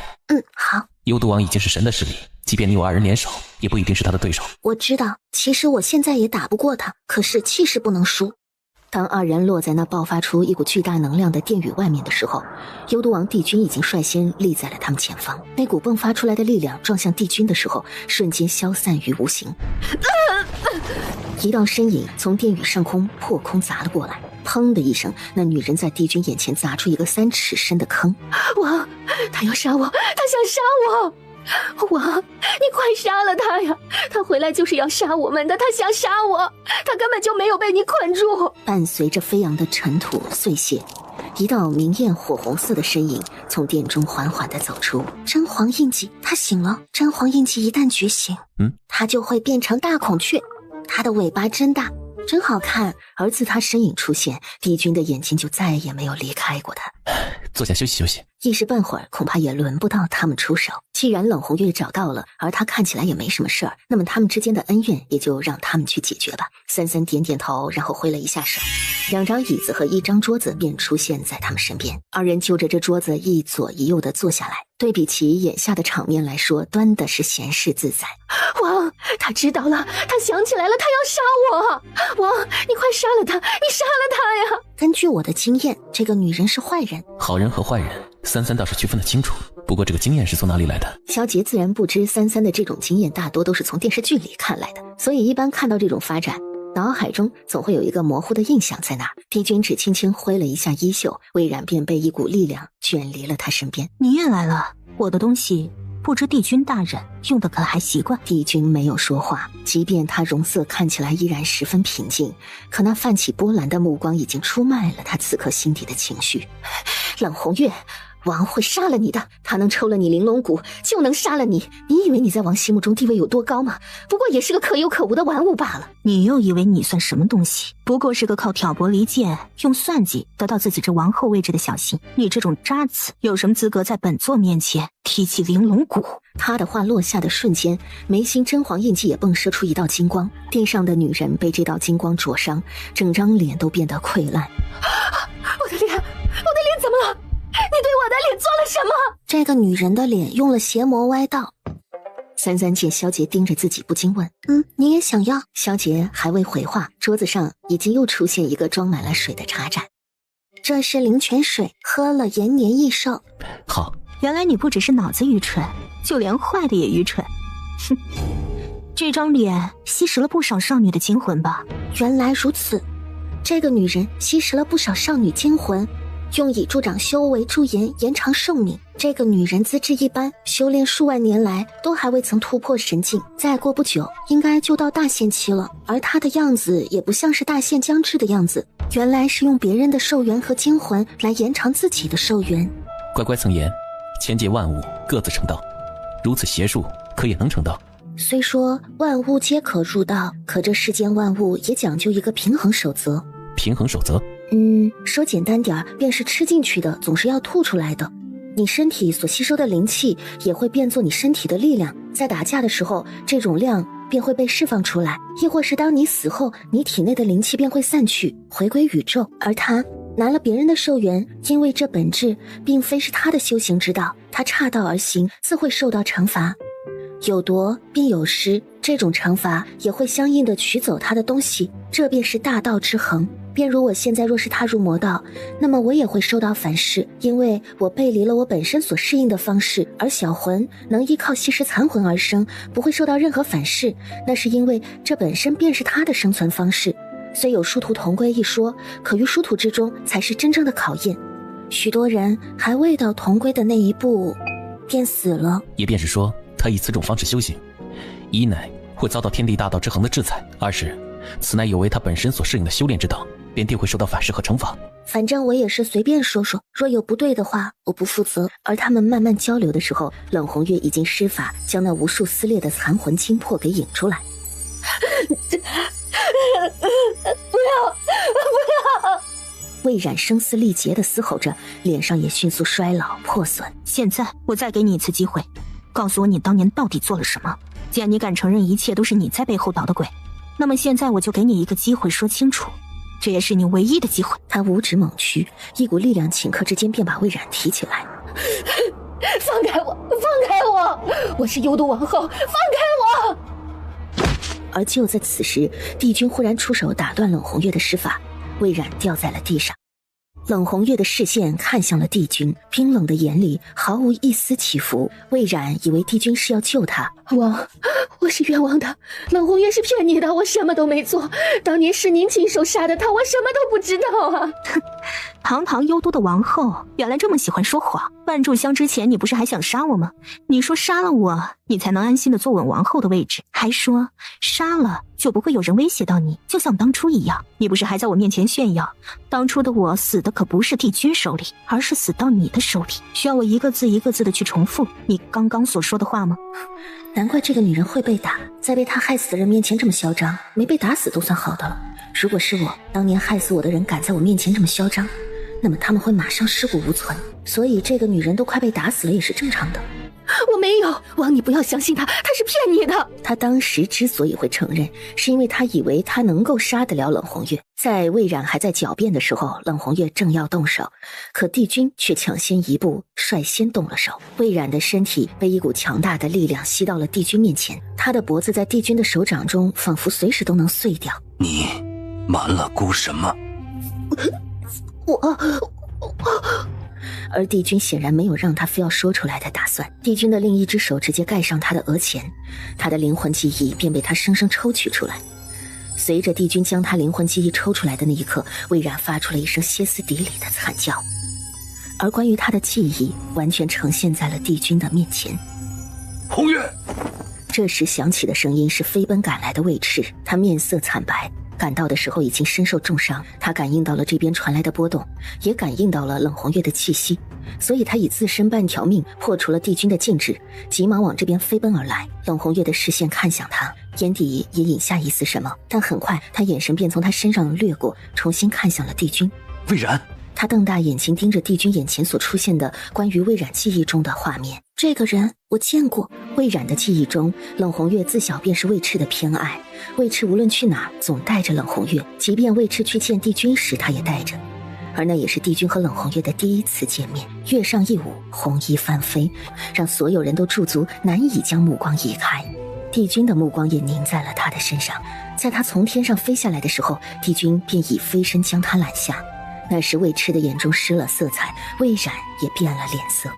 好。幽都王已经是神的势力，即便你我二人联手，也不一定是他的对手。我知道，其实我现在也打不过他，可是气势不能输。当二人落在那爆发出一股巨大能量的殿宇外面的时候，幽都王帝君已经率先立在了他们前方。那股迸发出来的力量撞向帝君的时候，瞬间消散于无形。一道身影从殿宇上空破空砸了过来，砰的一声，那女人在帝君眼前砸出一个3尺深的坑。王，他要杀我，他想杀我！王，你快杀了他呀！他回来就是要杀我们的，他想杀我，他根本就没有被你捆住。伴随着飞扬的尘土碎屑，一道明艳火红色的身影从殿中缓缓地走出。真皇印记，他醒了。真皇印记一旦觉醒，他就会变成大孔雀，他的尾巴真大，真好看。而自他身影出现，帝君的眼睛就再也没有离开过他。坐下休息休息。一时半会儿恐怕也轮不到他们出手。既然冷红月找到了，而他看起来也没什么事儿，那么他们之间的恩怨也就让他们去解决吧。三三点点头，然后挥了一下手，2张椅子和1张桌子便出现在他们身边。二人就着这桌子一左一右的坐下来，对比起眼下的场面来说，端的是闲适自在。王，他知道了，他想起来了，他要杀我！王，你快杀了他，你杀了他呀！根据我的经验，这个女人是坏人。好人和坏人，三三倒是区分得清楚。不过这个经验是从哪里来的？萧杰自然不知三三的这种经验大多都是从电视剧里看来的，所以一般看到这种发展，脑海中总会有一个模糊的印象在那儿。帝君只轻轻挥了一下衣袖，魏然便被一股力量卷离了他身边。你也来了，我的东西不知帝君大人用的可还习惯？帝君没有说话，即便他容色看起来依然十分平静，可那泛起波澜的目光已经出卖了他此刻心底的情绪。冷红月，王会杀了你的，他能抽了你玲珑骨，就能杀了你。你以为你在王心目中地位有多高吗？不过也是个可有可无的玩物罢了。你又以为你算什么东西？不过是个靠挑拨离间、用算计得到自己这王后位置的小心。你这种渣子，有什么资格在本座面前提起玲珑骨？他的话落下的瞬间，眉心真皇印记也迸射出一道金光。殿上的女人被这道金光灼伤，整张脸都变得溃烂。我的脸怎么了？你对我的脸做了什么？这个女人的脸用了邪魔歪道。三三见萧杰盯着自己，不禁问：你也想要？萧杰还未回话，桌子上已经又出现一个装满了水的茶盏。这是灵泉水，喝了延年益寿。好，原来你不只是脑子愚蠢，就连坏的也愚蠢。哼，这张脸吸食了不少少女的精魂吧？原来如此，这个女人吸食了不少少女精魂，用以助长修为驻颜，延长寿命。这个女人资质一般，修炼数万年来都还未曾突破神境，再过不久应该就到大限期了。而她的样子也不像是大限将至的样子，原来是用别人的寿元和精魂来延长自己的寿元。乖乖曾言，千界万物各自成道，如此邪术可也能成道。虽说万物皆可入道，可这世间万物也讲究一个平衡守则。平衡守则？说简单点儿，便是吃进去的总是要吐出来的。你身体所吸收的灵气也会变作你身体的力量，在打架的时候，这种量便会被释放出来，亦或是当你死后，你体内的灵气便会散去，回归宇宙。而他拿了别人的寿元，因为这本质并非是他的修行之道，他岔道而行，自会受到惩罚。有夺便有失，这种惩罚也会相应的取走他的东西，这便是大道之衡。便如我现在若是踏入魔道，那么我也会受到反噬，因为我背离了我本身所适应的方式，而小魂能依靠吸食残魂而生，不会受到任何反噬，那是因为这本身便是他的生存方式。虽有殊途同归一说，可于殊途之中才是真正的考验。许多人还未到同归的那一步便死了。也便是说，他以此种方式修行，一乃会遭到天地大道之衡的制裁，二是此乃有违他本身所适应的修炼之道，便定会受到反噬和惩罚。反正我也是随便说说，若有不对的话，我不负责。而他们慢慢交流的时候，冷红月已经施法将那无数撕裂的残魂精魄给引出来。不要！魏冉声嘶力竭地嘶吼着，脸上也迅速衰老破损。现在我再给你一次机会，告诉我你当年到底做了什么。既然你敢承认一切都是你在背后捣的鬼，那么现在我就给你一个机会说清楚，这也是你唯一的机会。他五指猛屈，一股力量顷刻之间便把魏冉提起来。放开我！放开我！我是幽都王后，放开我！而就在此时，帝君忽然出手打断冷红月的施法，魏冉掉在了地上。冷红月的视线看向了帝君，冰冷的眼里毫无一丝起伏。魏冉以为帝君是要救他。王，我是冤枉的，冷红月是骗你的，我什么都没做。当年是您亲手杀的他，我什么都不知道啊！堂堂幽都的王后，原来这么喜欢说谎。半炷香之前，你不是还想杀我吗？你说杀了我，你才能安心的坐稳王后的位置，还说杀了就不会有人威胁到你，就像当初一样。你不是还在我面前炫耀，当初的我死的可不是帝君手里，而是死到你的手里。需要我一个字一个字的去重复你刚刚所说的话吗？难怪这个女人会被打，在被她害死的人面前这么嚣张，没被打死都算好的了。如果是我，当年害死我的人敢在我面前这么嚣张，那么他们会马上尸骨无存。所以这个女人都快被打死了也是正常的。我没有，王，你不要相信他，他是骗你的。他当时之所以会承认，是因为他以为他能够杀得了冷红月。在魏冉还在狡辩的时候，冷红月正要动手，可帝君却抢先一步，率先动了手。魏冉的身体被一股强大的力量吸到了帝君面前，他的脖子在帝君的手掌中仿佛随时都能碎掉。你瞒了姑什么？而帝君显然没有让他非要说出来的打算。帝君的另一只手直接盖上他的额前，他的灵魂记忆便被他生生抽取出来。随着帝君将他灵魂记忆抽出来的那一刻，魏冉发出了一声歇斯底里的惨叫，而关于他的记忆完全呈现在了帝君的面前。红月！这时响起的声音是飞奔赶来的魏赤，他面色惨白，赶到的时候已经身受重伤。他感应到了这边传来的波动，也感应到了冷红月的气息，所以他以自身半条命破除了帝君的禁制，急忙往这边飞奔而来。冷红月的视线看向他，眼底也隐下一丝什么，但很快他眼神便从他身上掠过，重新看向了帝君。魏冉！他瞪大眼睛盯着帝君眼前所出现的关于魏冉记忆中的画面。这个人我见过。魏冉的记忆中，冷红月自小便是魏赤的偏爱，魏赤无论去哪总带着冷红月，即便魏赤去见帝君时他也带着。而那也是帝君和冷红月的第一次见面。月上一舞，红衣翻飞，让所有人都驻足难以将目光移开。帝君的目光也凝在了他的身上，在他从天上飞下来的时候，帝君便以飞身将他揽下。那时魏赤的眼中失了色彩，魏冉也变了脸色。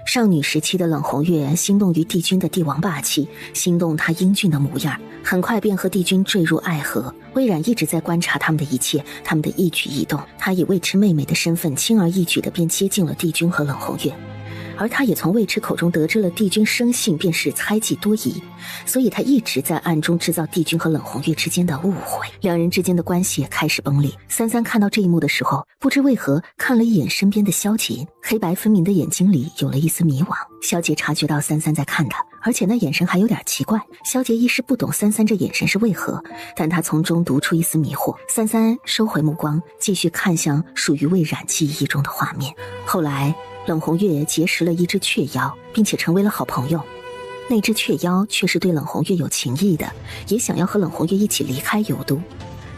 少女时期的冷红月心动于帝君的帝王霸气，心动他英俊的模样，很快便和帝君坠入爱河。魏冉一直在观察他们的一切，他们的一举一动，他以魏赤妹妹的身份轻而易举地便接近了帝君和冷红月。而他也从魏赤口中得知了帝君生性便是猜忌多疑，所以他一直在暗中制造帝君和冷红月之间的误会，两人之间的关系也开始崩裂。三三看到这一幕的时候，不知为何看了一眼身边的萧洁，黑白分明的眼睛里有了一丝迷惘。萧洁察觉到三三在看他，而且那眼神还有点奇怪。萧洁一时不懂三三这眼神是为何，但他从中读出一丝迷惑。三三收回目光，继续看向属于魏冉记忆中的画面。后来冷红月结识了一只雀妖，并且成为了好朋友。那只雀妖却是对冷红月有情意的，也想要和冷红月一起离开幽都。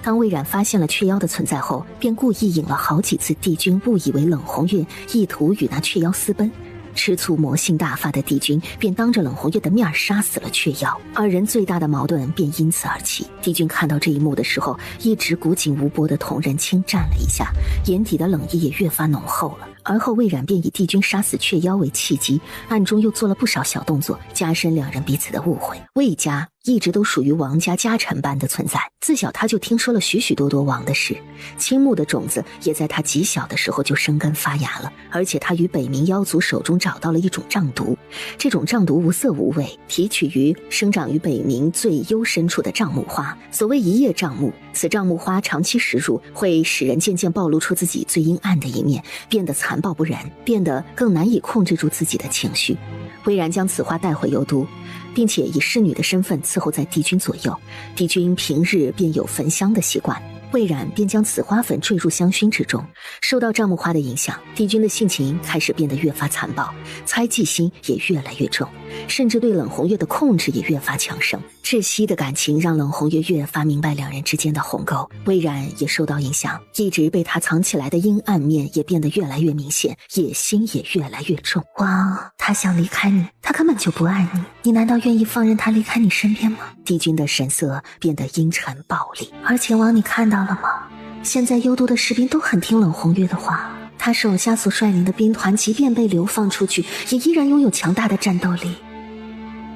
当魏冉发现了雀妖的存在后，便故意引了好几次帝君误以为冷红月意图与那雀妖私奔。吃醋魔性大发的帝君便当着冷红月的面杀死了雀妖，二人最大的矛盾便因此而起。帝君看到这一幕的时候，一直古井无波的同人轻颤了一下，眼底的冷意也越发浓厚了。而后魏冉便以帝君杀死雀妖为契机，暗中又做了不少小动作，加深两人彼此的误会。魏家一直都属于王家家臣般的存在，自小他就听说了许许多多王的事，倾慕的种子也在他极小的时候就生根发芽了。而且他与北冥妖族手中找到了一种瘴毒，这种瘴毒无色无味，提取于生长于北冥最幽深处的瘴木花。所谓一叶瘴木，此瘴木花长期食入，会使人渐渐暴露出自己最阴暗的一面，变得残暴不仁，变得更难以控制住自己的情绪。魏冉将此花带回幽都，并且以侍女的身份伺候在帝君左右。帝君平日便有焚香的习惯，魏冉便将此花粉坠入香薰之中。受到瘴木花的影响，帝君的性情开始变得越发残暴，猜忌心也越来越重，甚至对冷红月的控制也越发强盛。窒息的感情让冷红月越发明白两人之间的鸿沟，魏冉也受到影响，一直被他藏起来的阴暗面也变得越来越明显，野心也越来越重。王，他想离开你，他根本就不爱你，你难道愿意放任他离开你身边吗？帝君的神色变得阴沉暴戾。而且王，你看到了吗？现在幽都的士兵都很听冷红月的话，他手下所率领的兵团即便被流放出去，也依然拥有强大的战斗力。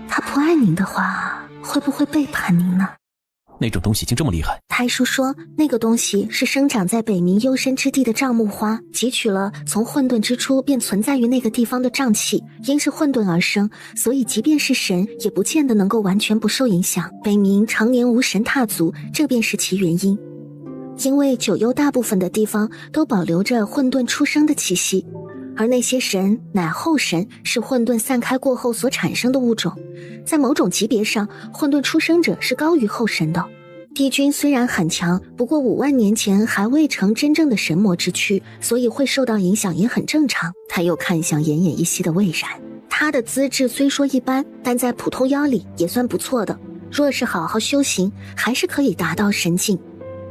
他不爱您的话，会不会背叛您呢？那种东西竟这么厉害？太叔说，那个东西是生长在北冥幽深之地的瘴木花，汲取了从混沌之初便存在于那个地方的瘴气，因是混沌而生，所以即便是神，也不见得能够完全不受影响。北冥常年无神踏足，这便是其原因。因为九幽大部分的地方都保留着混沌出生的气息，而那些神乃后神，是混沌散开过后所产生的物种。在某种级别上，混沌出生者是高于后神的。帝君虽然很强，不过5万年前还未成真正的神魔之躯，所以会受到影响也很正常。他又看向奄奄一息的魏然，他的资质虽说一般，但在普通妖里也算不错的，若是好好修行，还是可以达到神境。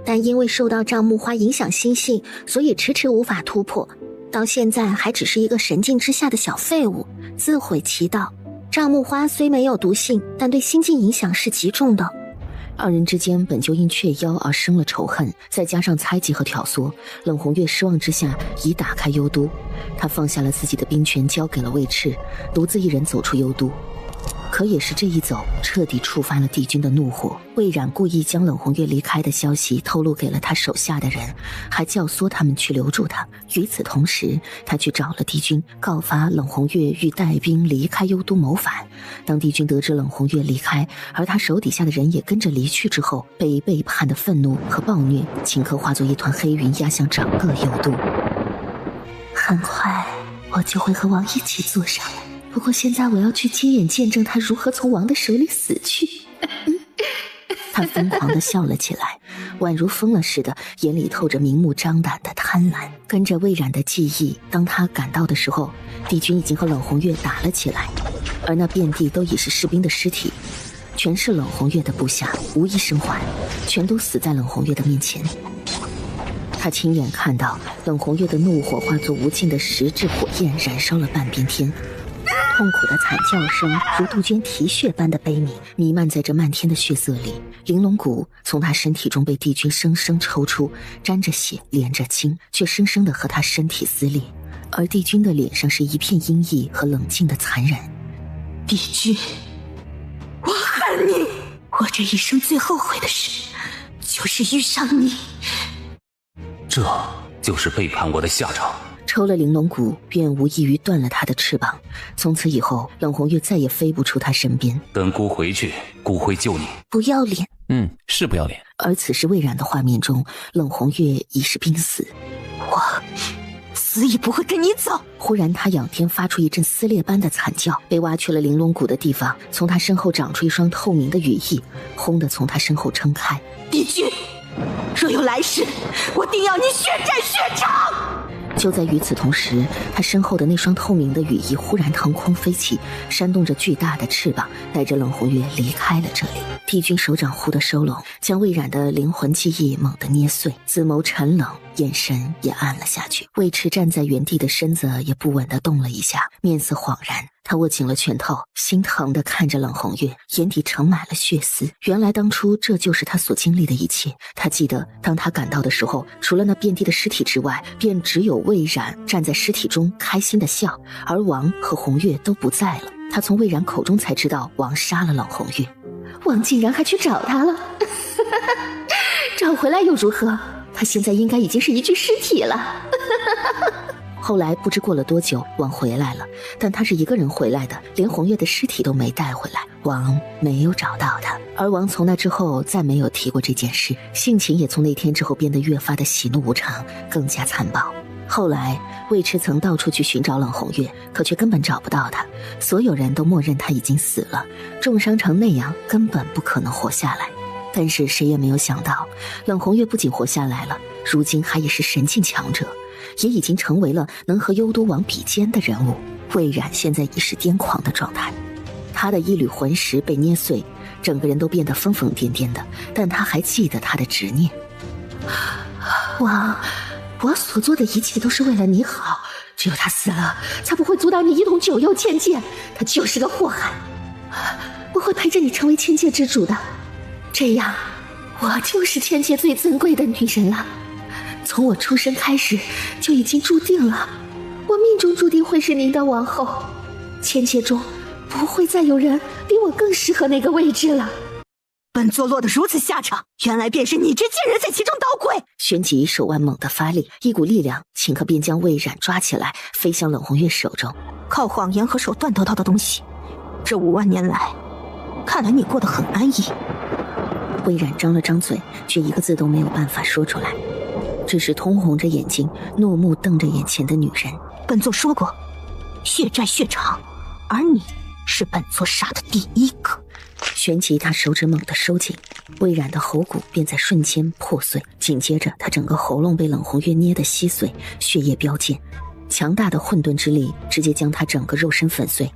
但因为受到瘴木花影响心性，所以迟迟无法突破，到现在还只是一个神境之下的小废物，自毁其道。瘴木花虽没有毒性，但对心境影响是极重的。二人之间本就因雀妖而生了仇恨，再加上猜忌和挑唆，冷红月失望之下已打开幽都，他放下了自己的兵权，交给了魏赤，独自一人走出幽都。可也是这一走，彻底触发了帝君的怒火。魏冉故意将冷红月离开的消息透露给了他手下的人，还教唆他们去留住他。与此同时，他去找了帝君，告发冷红月欲带兵离开幽都谋反。当帝君得知冷红月离开，而他手底下的人也跟着离去之后，被背叛的愤怒和暴虐顷刻化作一团黑云，压向整个幽都。很快，我就会和王一起坐上来。不过现在我要去亲眼见证他如何从王的手里死去。他疯狂地笑了起来，宛如疯了似的，眼里透着明目张胆的贪婪。跟着魏冉的记忆，当他赶到的时候，帝君已经和冷红月打了起来，而那遍地都已是士兵的尸体，全是冷红月的部下，无一生还，全都死在冷红月的面前。他亲眼看到冷红月的怒火化作无尽的实质火焰，燃烧了半边天。痛苦的惨叫声如杜鹃啼血般的悲鸣弥漫在这漫天的血色里，玲珑骨从他身体中被帝君生生抽出，沾着血连着筋，却生生的和他身体撕裂。而帝君的脸上是一片阴翳和冷静的残忍。帝君，我恨你，我这一生最后悔的事就是遇上你。这就是背叛我的下场。抽了玲珑骨，便无异于断了他的翅膀。从此以后，冷红月再也飞不出他身边。等姑回去，姑会救你。不要脸！是不要脸。而此时魏冉的画面中，冷红月已是濒死。我死也不会跟你走。忽然，他仰天发出一阵撕裂般的惨叫。被挖去了玲珑骨的地方，从他身后长出一双透明的羽翼，轰地从他身后撑开。帝君，若有来世，我定要你血战血场！就在与此同时，他身后的那双透明的羽翼忽然腾空飞起，扇动着巨大的翅膀，带着冷红月离开了这里。帝君手掌忽地收拢，将魏冉的灵魂记忆猛地捏碎，紫眸沉冷，眼神也暗了下去。魏赤站在原地的身子也不稳地动了一下，面色恍然。他握紧了拳头，心疼地看着冷红月，眼底盛满了血丝。原来当初这就是他所经历的一切。他记得，当他赶到的时候，除了那遍地的尸体之外，便只有魏冉站在尸体中开心地笑，而王和红月都不在了。他从魏冉口中才知道王杀了冷红月，王竟然还去找他了。找回来又如何？他现在应该已经是一具尸体了。后来不知过了多久，王回来了，但他是一个人回来的，连红月的尸体都没带回来。王没有找到他，而王从那之后再没有提过这件事，性情也从那天之后变得越发的喜怒无常，更加残暴。后来魏迟曾到处去寻找冷红月，可却根本找不到他，所有人都默认他已经死了，重伤成那样根本不可能活下来。但是谁也没有想到，冷红月不仅活下来了，如今还也是神境强者，也已经成为了能和幽都王比肩的人物。魏冉现在已是癫狂的状态，他的一缕魂石被捏碎，整个人都变得疯疯癫癫的，但他还记得他的执念。王，我所做的一切都是为了你好，只有他死了，才不会阻挡你一统九幽千界。他就是个祸害，我会陪着你成为千界之主的，这样我就是千界最尊贵的女人了。从我出生开始就已经注定了，我命中注定会是您的王后，千妾中不会再有人比我更适合那个位置了。本座落得如此下场，原来便是你这贱人在其中捣鬼。旋即手腕猛地发力，一股力量顷刻便将魏冉抓起来，飞向冷红月手中。靠谎言和手段得到的东西，这5万年来，看来你过得很安逸。魏冉张了张嘴，却一个字都没有办法说出来，只是通红着眼睛，怒目瞪着眼前的女人。本座说过，血债血偿，而你是本座杀的第一个。旋即他手指猛地收紧，魏冉的喉骨便在瞬间破碎，紧接着他整个喉咙被冷红月捏得稀碎，血液飙溅，强大的混沌之力直接将他整个肉身粉碎。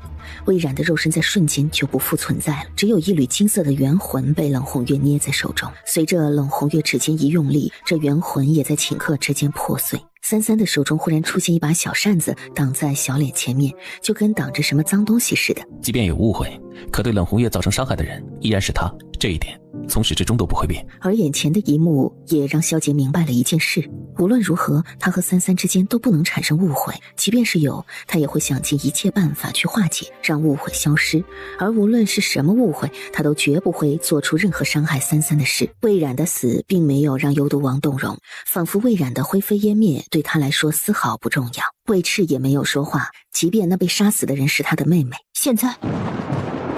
魏冉的肉身在瞬间就不复存在了，只有一缕金色的元魂被冷红月捏在手中。随着冷红月指尖一用力，这元魂也在顷刻之间破碎。三三的手中忽然出现一把小扇子，挡在小脸前面，就跟挡着什么脏东西似的。即便有误会，可对冷红月造成伤害的人依然是他，这一点从始至终都不会变。而眼前的一幕也让萧杰明白了一件事，无论如何他和三三之间都不能产生误会，即便是有，他也会想尽一切办法去化解，让误会消失。而无论是什么误会，他都绝不会做出任何伤害三三的事。魏冉的死并没有让幽毒王动容，仿佛魏冉的灰飞烟灭对他来说丝毫不重要。魏赤也没有说话，即便那被杀死的人是他的妹妹。现在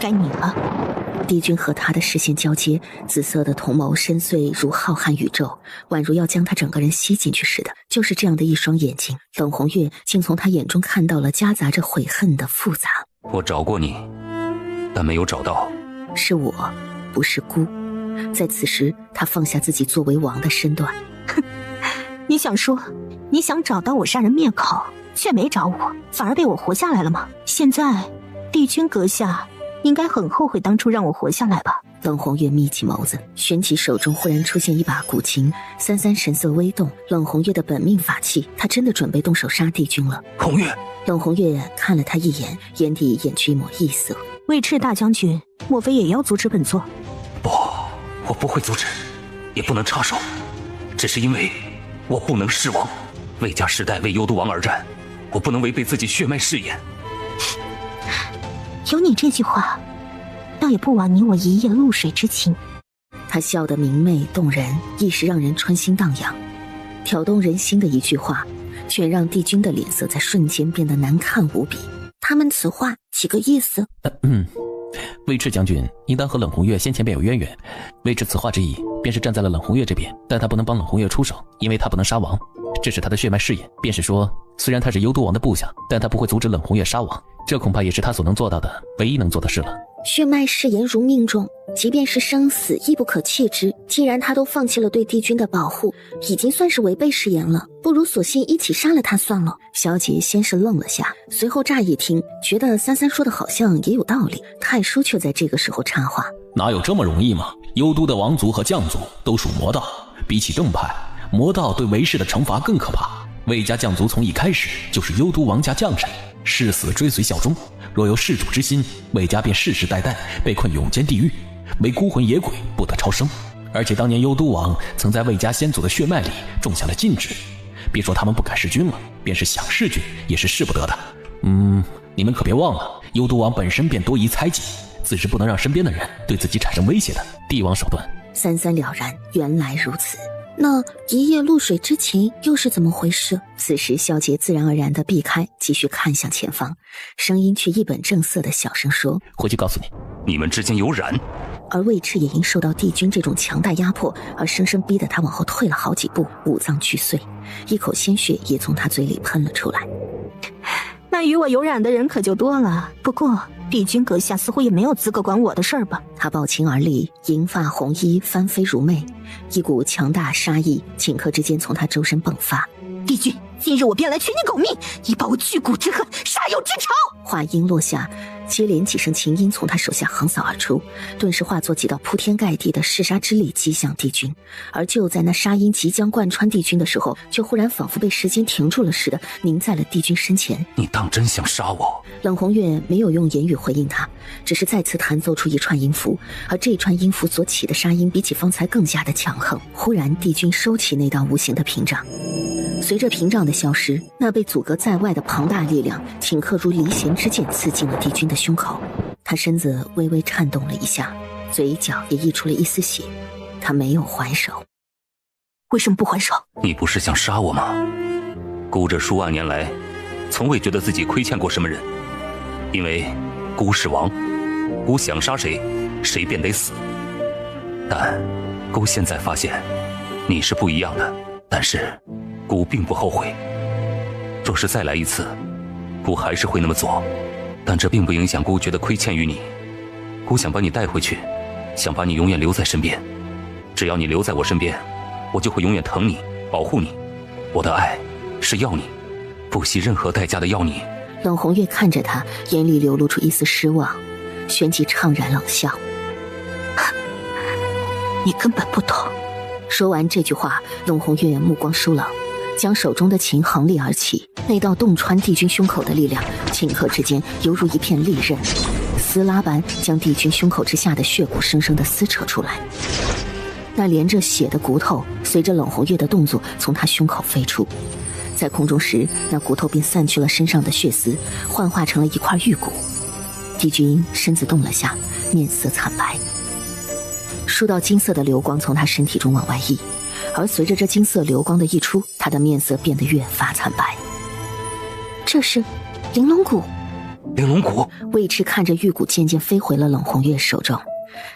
该你了。帝君和他的视线交接，紫色的瞳眸深邃如浩瀚宇宙，宛如要将他整个人吸进去似的。就是这样的一双眼睛，冷红月竟从他眼中看到了夹杂着悔恨的复杂。我找过你，但没有找到。是我，不是孤。在此时，他放下自己作为王的身段。哼，你想说，你想找到我杀人灭口，却没找我，反而被我活下来了吗？现在，帝君阁下应该很后悔当初让我活下来吧。冷红月眯起眸子，旋起手中忽然出现一把古琴，三三神色微动。冷红月的本命法器，他真的准备动手杀帝君了。红月，冷红月看了他一眼，眼底掩去一抹异色。魏赤大将军，莫非也要阻止本座？不，我不会阻止，也不能插手，只是因为我不能弑王。魏家世代为幽毒王而战，我不能违背自己血脉誓言。有你这句话，倒也不枉你我一夜露水之情。他笑得明媚动人，一时让人春心荡漾。挑动人心的一句话，却让帝君的脸色在瞬间变得难看无比。他们此话几个意思？魏赤将军应当和冷红月先前便有渊源，魏赤此话之意便是站在了冷红月这边，但他不能帮冷红月出手，因为他不能杀王，这是他的血脉誓言。便是说，虽然他是幽都王的部下，但他不会阻止冷红月杀王，这恐怕也是他所能做到的唯一能做的事了。血脉誓言如命中，即便是生死亦不可弃之。既然他都放弃了对帝君的保护，已经算是违背誓言了，不如索性一起杀了他算了。小姐先是愣了下，随后乍一听，觉得三三说的好像也有道理。太叔却在这个时候插话：哪有这么容易吗？幽都的王族和将族都属魔道，比起正派，魔道对为氏的惩罚更可怕。魏家将族从一开始就是幽都王家将臣，誓死追随效忠，若有弑主之心，魏家便世世代代被困永间地狱，为孤魂野鬼，不得超生。而且当年幽都王曾在魏家先祖的血脉里种下了禁制，别说他们不敢弑君了，便是想弑君也是弑不得的。你们可别忘了，幽都王本身便多疑猜忌，自是不能让身边的人对自己产生威胁的帝王手段。三三了然，原来如此。那一夜露水之情又是怎么回事？此时萧杰自然而然地避开，继续看向前方，声音却一本正色地小声说：回去告诉你，你们之间有染。而魏赤也因受到帝君这种强大压迫，而生生逼得他往后退了好几步，五脏俱碎，一口鲜血也从他嘴里喷了出来。那与我有染的人可就多了，不过帝君阁下似乎也没有资格管我的事儿吧？他抱琴而立，银发红衣翻飞如魅，一股强大杀意顷刻之间从他周身迸发。帝君，今日我便来取你狗命，以报我巨骨之恨，杀友之仇。话音落下，接连几声琴音从他手下横扫而出，顿时化作几道铺天盖地的噬杀之力击向帝君。而就在那杀音即将贯穿帝君的时候，却忽然仿佛被时间停住了似的，凝在了帝君身前。你当真想杀我？冷红月没有用言语回应他，只是再次弹奏出一串音符，而这串音符所起的杀音比起方才更加的强横。忽然，帝君收起那道无形的屏障。随着屏障的消失，那被阻隔在外的庞大力量顷刻如离弦之箭刺进了帝君的胸口。他身子微微颤动了一下，嘴角也溢出了一丝血。他没有还手。为什么不还手？你不是想杀我吗？孤这数万年来，从未觉得自己亏欠过什么人，因为孤是王，孤想杀谁，谁便得死。但孤现在发现你是不一样的，但是孤并不后悔。若是再来一次，孤还是会那么做，但这并不影响孤觉得亏欠于你。孤想把你带回去，想把你永远留在身边。只要你留在我身边，我就会永远疼你，保护你。我的爱是要你，不惜任何代价的要你。冷红月看着他，眼里流露出一丝失望，旋即怅然冷笑：你根本不懂。说完这句话，冷红月目光疏冷，将手中的琴横立而起，那道洞穿帝君胸口的力量，顷刻之间犹如一片利刃，撕拉般将帝君胸口之下的血骨生生地撕扯出来。那连着血的骨头随着冷红月的动作从他胸口飞出，在空中时，那骨头便散去了身上的血丝，幻化成了一块玉骨。帝君身子动了下，面色惨白，数道金色的流光从他身体中往外溢，而随着这金色流光的溢出，他的面色变得越发惨白。这是玲珑骨。玲珑骨。魏迟看着玉骨渐渐飞回了冷红月手中。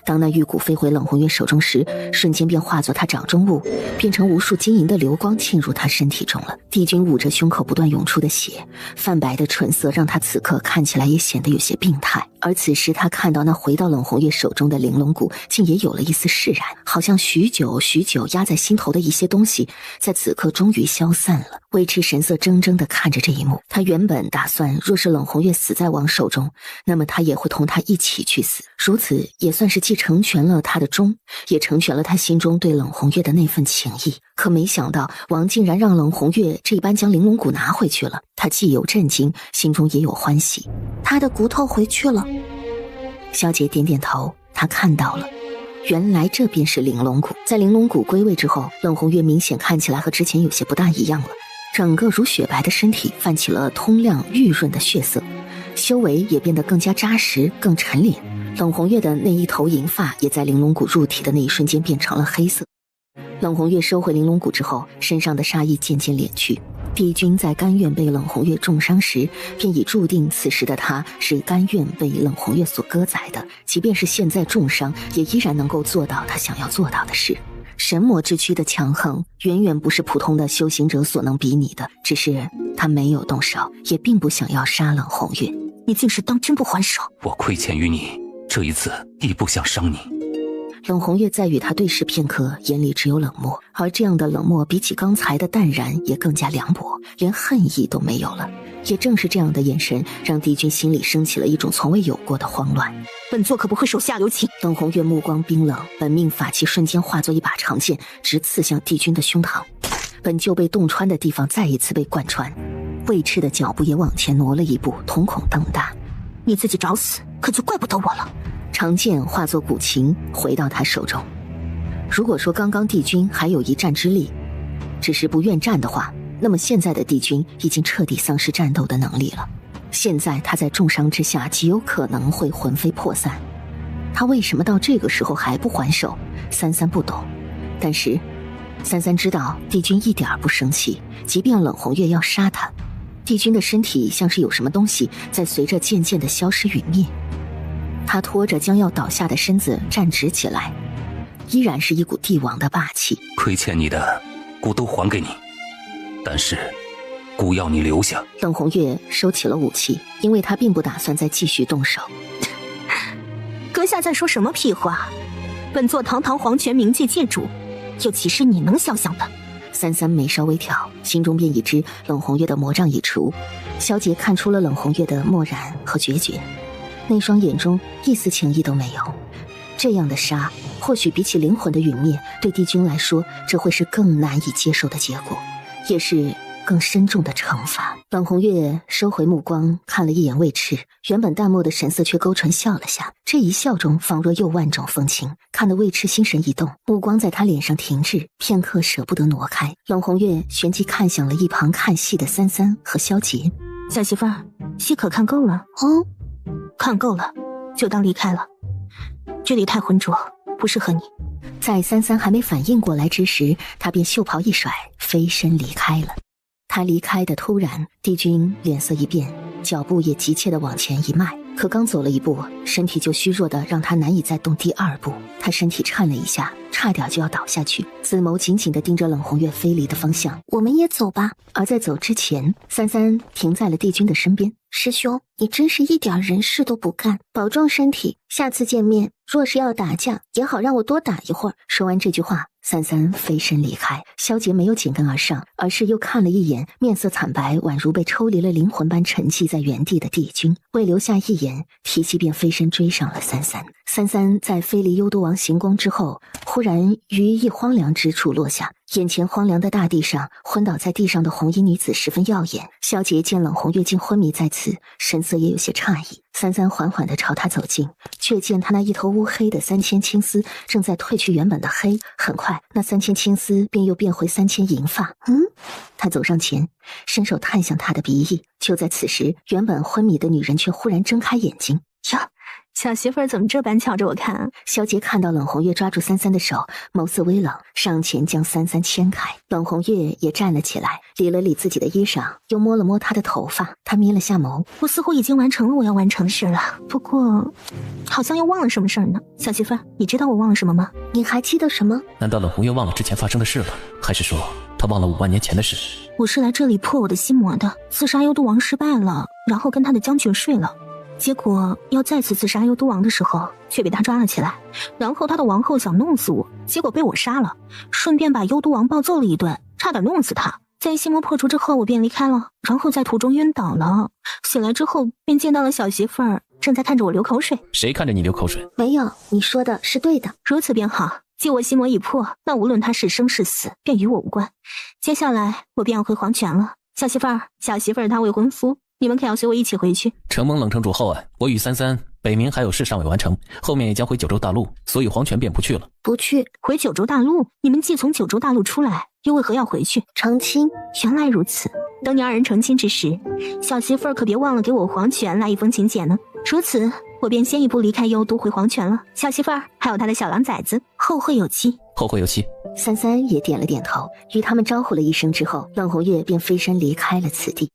当那玉骨飞回冷红月手中时，瞬间便化作他掌中物，变成无数晶莹的流光沁入他身体中了。帝君捂着胸口不断涌出的血，泛白的唇色让他此刻看起来也显得有些病态。而此时他看到那回到冷红月手中的玲珑骨，竟也有了一丝释然，好像许久许久压在心头的一些东西，在此刻终于消散了。魏迟神色怔怔地看着这一幕，他原本打算，若是冷红月死在王手中，那么他也会同他一起去死，如此也算是既成全了他的忠，也成全了他心中对冷红月的那份情谊。可没想到王竟然让冷红月这般将玲珑骨拿回去了，他既有震惊，心中也有欢喜。他的骨头回去了。萧杰点点头，他看到了，原来这便是玲珑骨。在玲珑骨归位之后，冷红月明显看起来和之前有些不大一样了，整个如雪白的身体泛起了通亮玉润的血色，修为也变得更加扎实，更沉敛。冷红月的那一头银发也在玲珑骨入体的那一瞬间变成了黑色。冷红月收回玲珑骨之后，身上的杀意渐渐敛去。帝君在甘愿被冷红月重伤时，便已注定此时的他是甘愿被冷红月所割宰的，即便是现在重伤，也依然能够做到他想要做到的事。神魔之躯的强横远远不是普通的修行者所能比拟的，只是他没有动手，也并不想要杀冷红月。你竟是当真不还手？我亏欠于你，这一次亦不想伤你。冷红月在与他对视片刻，眼里只有冷漠，而这样的冷漠比起刚才的淡然也更加凉薄，连恨意都没有了。也正是这样的眼神，让帝君心里升起了一种从未有过的慌乱。本座可不会手下留情。冷红月目光冰冷，本命法器瞬间化作一把长剑，直刺向帝君的胸膛。本就被洞穿的地方再一次被贯穿，魏赤的脚步也往前挪了一步，瞳孔瞪大。你自己找死，可就怪不得我了。长剑化作古琴回到他手中。如果说刚刚帝君还有一战之力，只是不愿战的话，那么现在的帝君已经彻底丧失战斗的能力了。现在他在重伤之下，极有可能会魂飞魄散。他为什么到这个时候还不还手？三三不懂，但是三三知道帝君一点不生气，即便冷红月要杀他，帝君的身体像是有什么东西在随着渐渐的消失陨灭。他拖着将要倒下的身子站直起来，依然是一股帝王的霸气。亏欠你的，孤都还给你，但是孤要你留下。冷红月收起了武器，因为他并不打算再继续动手。阁下在说什么屁话？本座堂堂皇权冥界界主，又岂是你能想象的？三三眉梢微挑，心中便已知冷红月的魔障已除。萧杰看出了冷红月的漠然和决绝，那双眼中一丝情意都没有。这样的杀，或许比起灵魂的陨灭，对帝君来说，这会是更难以接受的结果，也是更深重的惩罚。冷红月收回目光，看了一眼魏赤，原本淡漠的神色却勾唇笑了下，这一笑中仿若又万种风情，看得魏赤心神一动，目光在他脸上停滞，片刻舍不得挪开。冷红月旋即看向了一旁看戏的三三和萧杰。小媳妇儿，戏可看够了？看够了，就当离开了。这里太浑浊，不适合你。在三三还没反应过来之时，他便袖袍一甩，飞身离开了。他离开的突然，帝君脸色一变，脚步也急切地往前一迈，可刚走了一步，身体就虚弱的让他难以再动第二步。他身体颤了一下，差点就要倒下去，紫眸紧紧地盯着冷红月飞离的方向。我们也走吧。而在走之前，三三停在了帝君的身边。师兄，你真是一点人事都不干，保重身体，下次见面若是要打架，也好让我多打一会儿。说完这句话，三三飞身离开。萧杰没有紧跟而上，而是又看了一眼面色惨白，宛如被抽离了灵魂般沉寂在原地的帝君，未留下一眼，提膝便飞身追上了三三。三三在飞离幽都王行宫之后，忽然于一荒凉之处落下，眼前荒凉的大地上，昏倒在地上的红衣女子十分耀眼。萧杰见冷红月竟昏迷在此，神色也有些诧异。三三缓缓地朝他走近，却见他那一头乌黑的3000青丝正在褪去原本的黑，很快那3000青丝便又变回3000银发。他走上前，伸手探向他的鼻翼。就在此时，原本昏迷的女人却忽然睁开眼睛。哟，小媳妇儿怎么这般瞧着我看啊？萧杰看到冷红月抓住三三的手，眸色微冷，上前将三三牵开。冷红月也站了起来，理了理自己的衣裳，又摸了摸他的头发。他眯了下眸，我似乎已经完成了我要完成的事了，不过好像又忘了什么事儿呢。小媳妇儿，你知道我忘了什么吗？你还记得什么？难道冷红月忘了之前发生的事了？还是说她忘了5万年前的事？我是来这里破我的心魔的，刺杀幽都王失败了，然后跟他的将军睡了。结果要再次刺杀幽都王的时候，却被他抓了起来，然后他的王后想弄死我，结果被我杀了，顺便把幽都王暴揍了一顿，差点弄死他。在心魔破除之后，我便离开了，然后在途中晕倒了，醒来之后便见到了小媳妇儿正在看着我流口水。谁看着你流口水？没有，你说的是对的。如此便好，既我心魔已破，那无论他是生是死，便与我无关。接下来我便要回黄泉了。小媳妇儿她未婚夫，你们可要随我一起回去。承蒙冷城主厚爱，我与三三北冥还有事尚未完成，后面也将回九州大陆，所以黄泉便不去了。不去？回九州大陆？你们既从九州大陆出来，又为何要回去？成亲。原来如此。等你二人成亲之时，小媳妇儿可别忘了给我黄泉来一封请柬呢。如此，我便先一步离开幽都回黄泉了。小媳妇儿还有他的小狼崽子，后会有期。后会有期。三三也点了点头，与他们招呼了一声之后，冷红月便飞身离开了此地。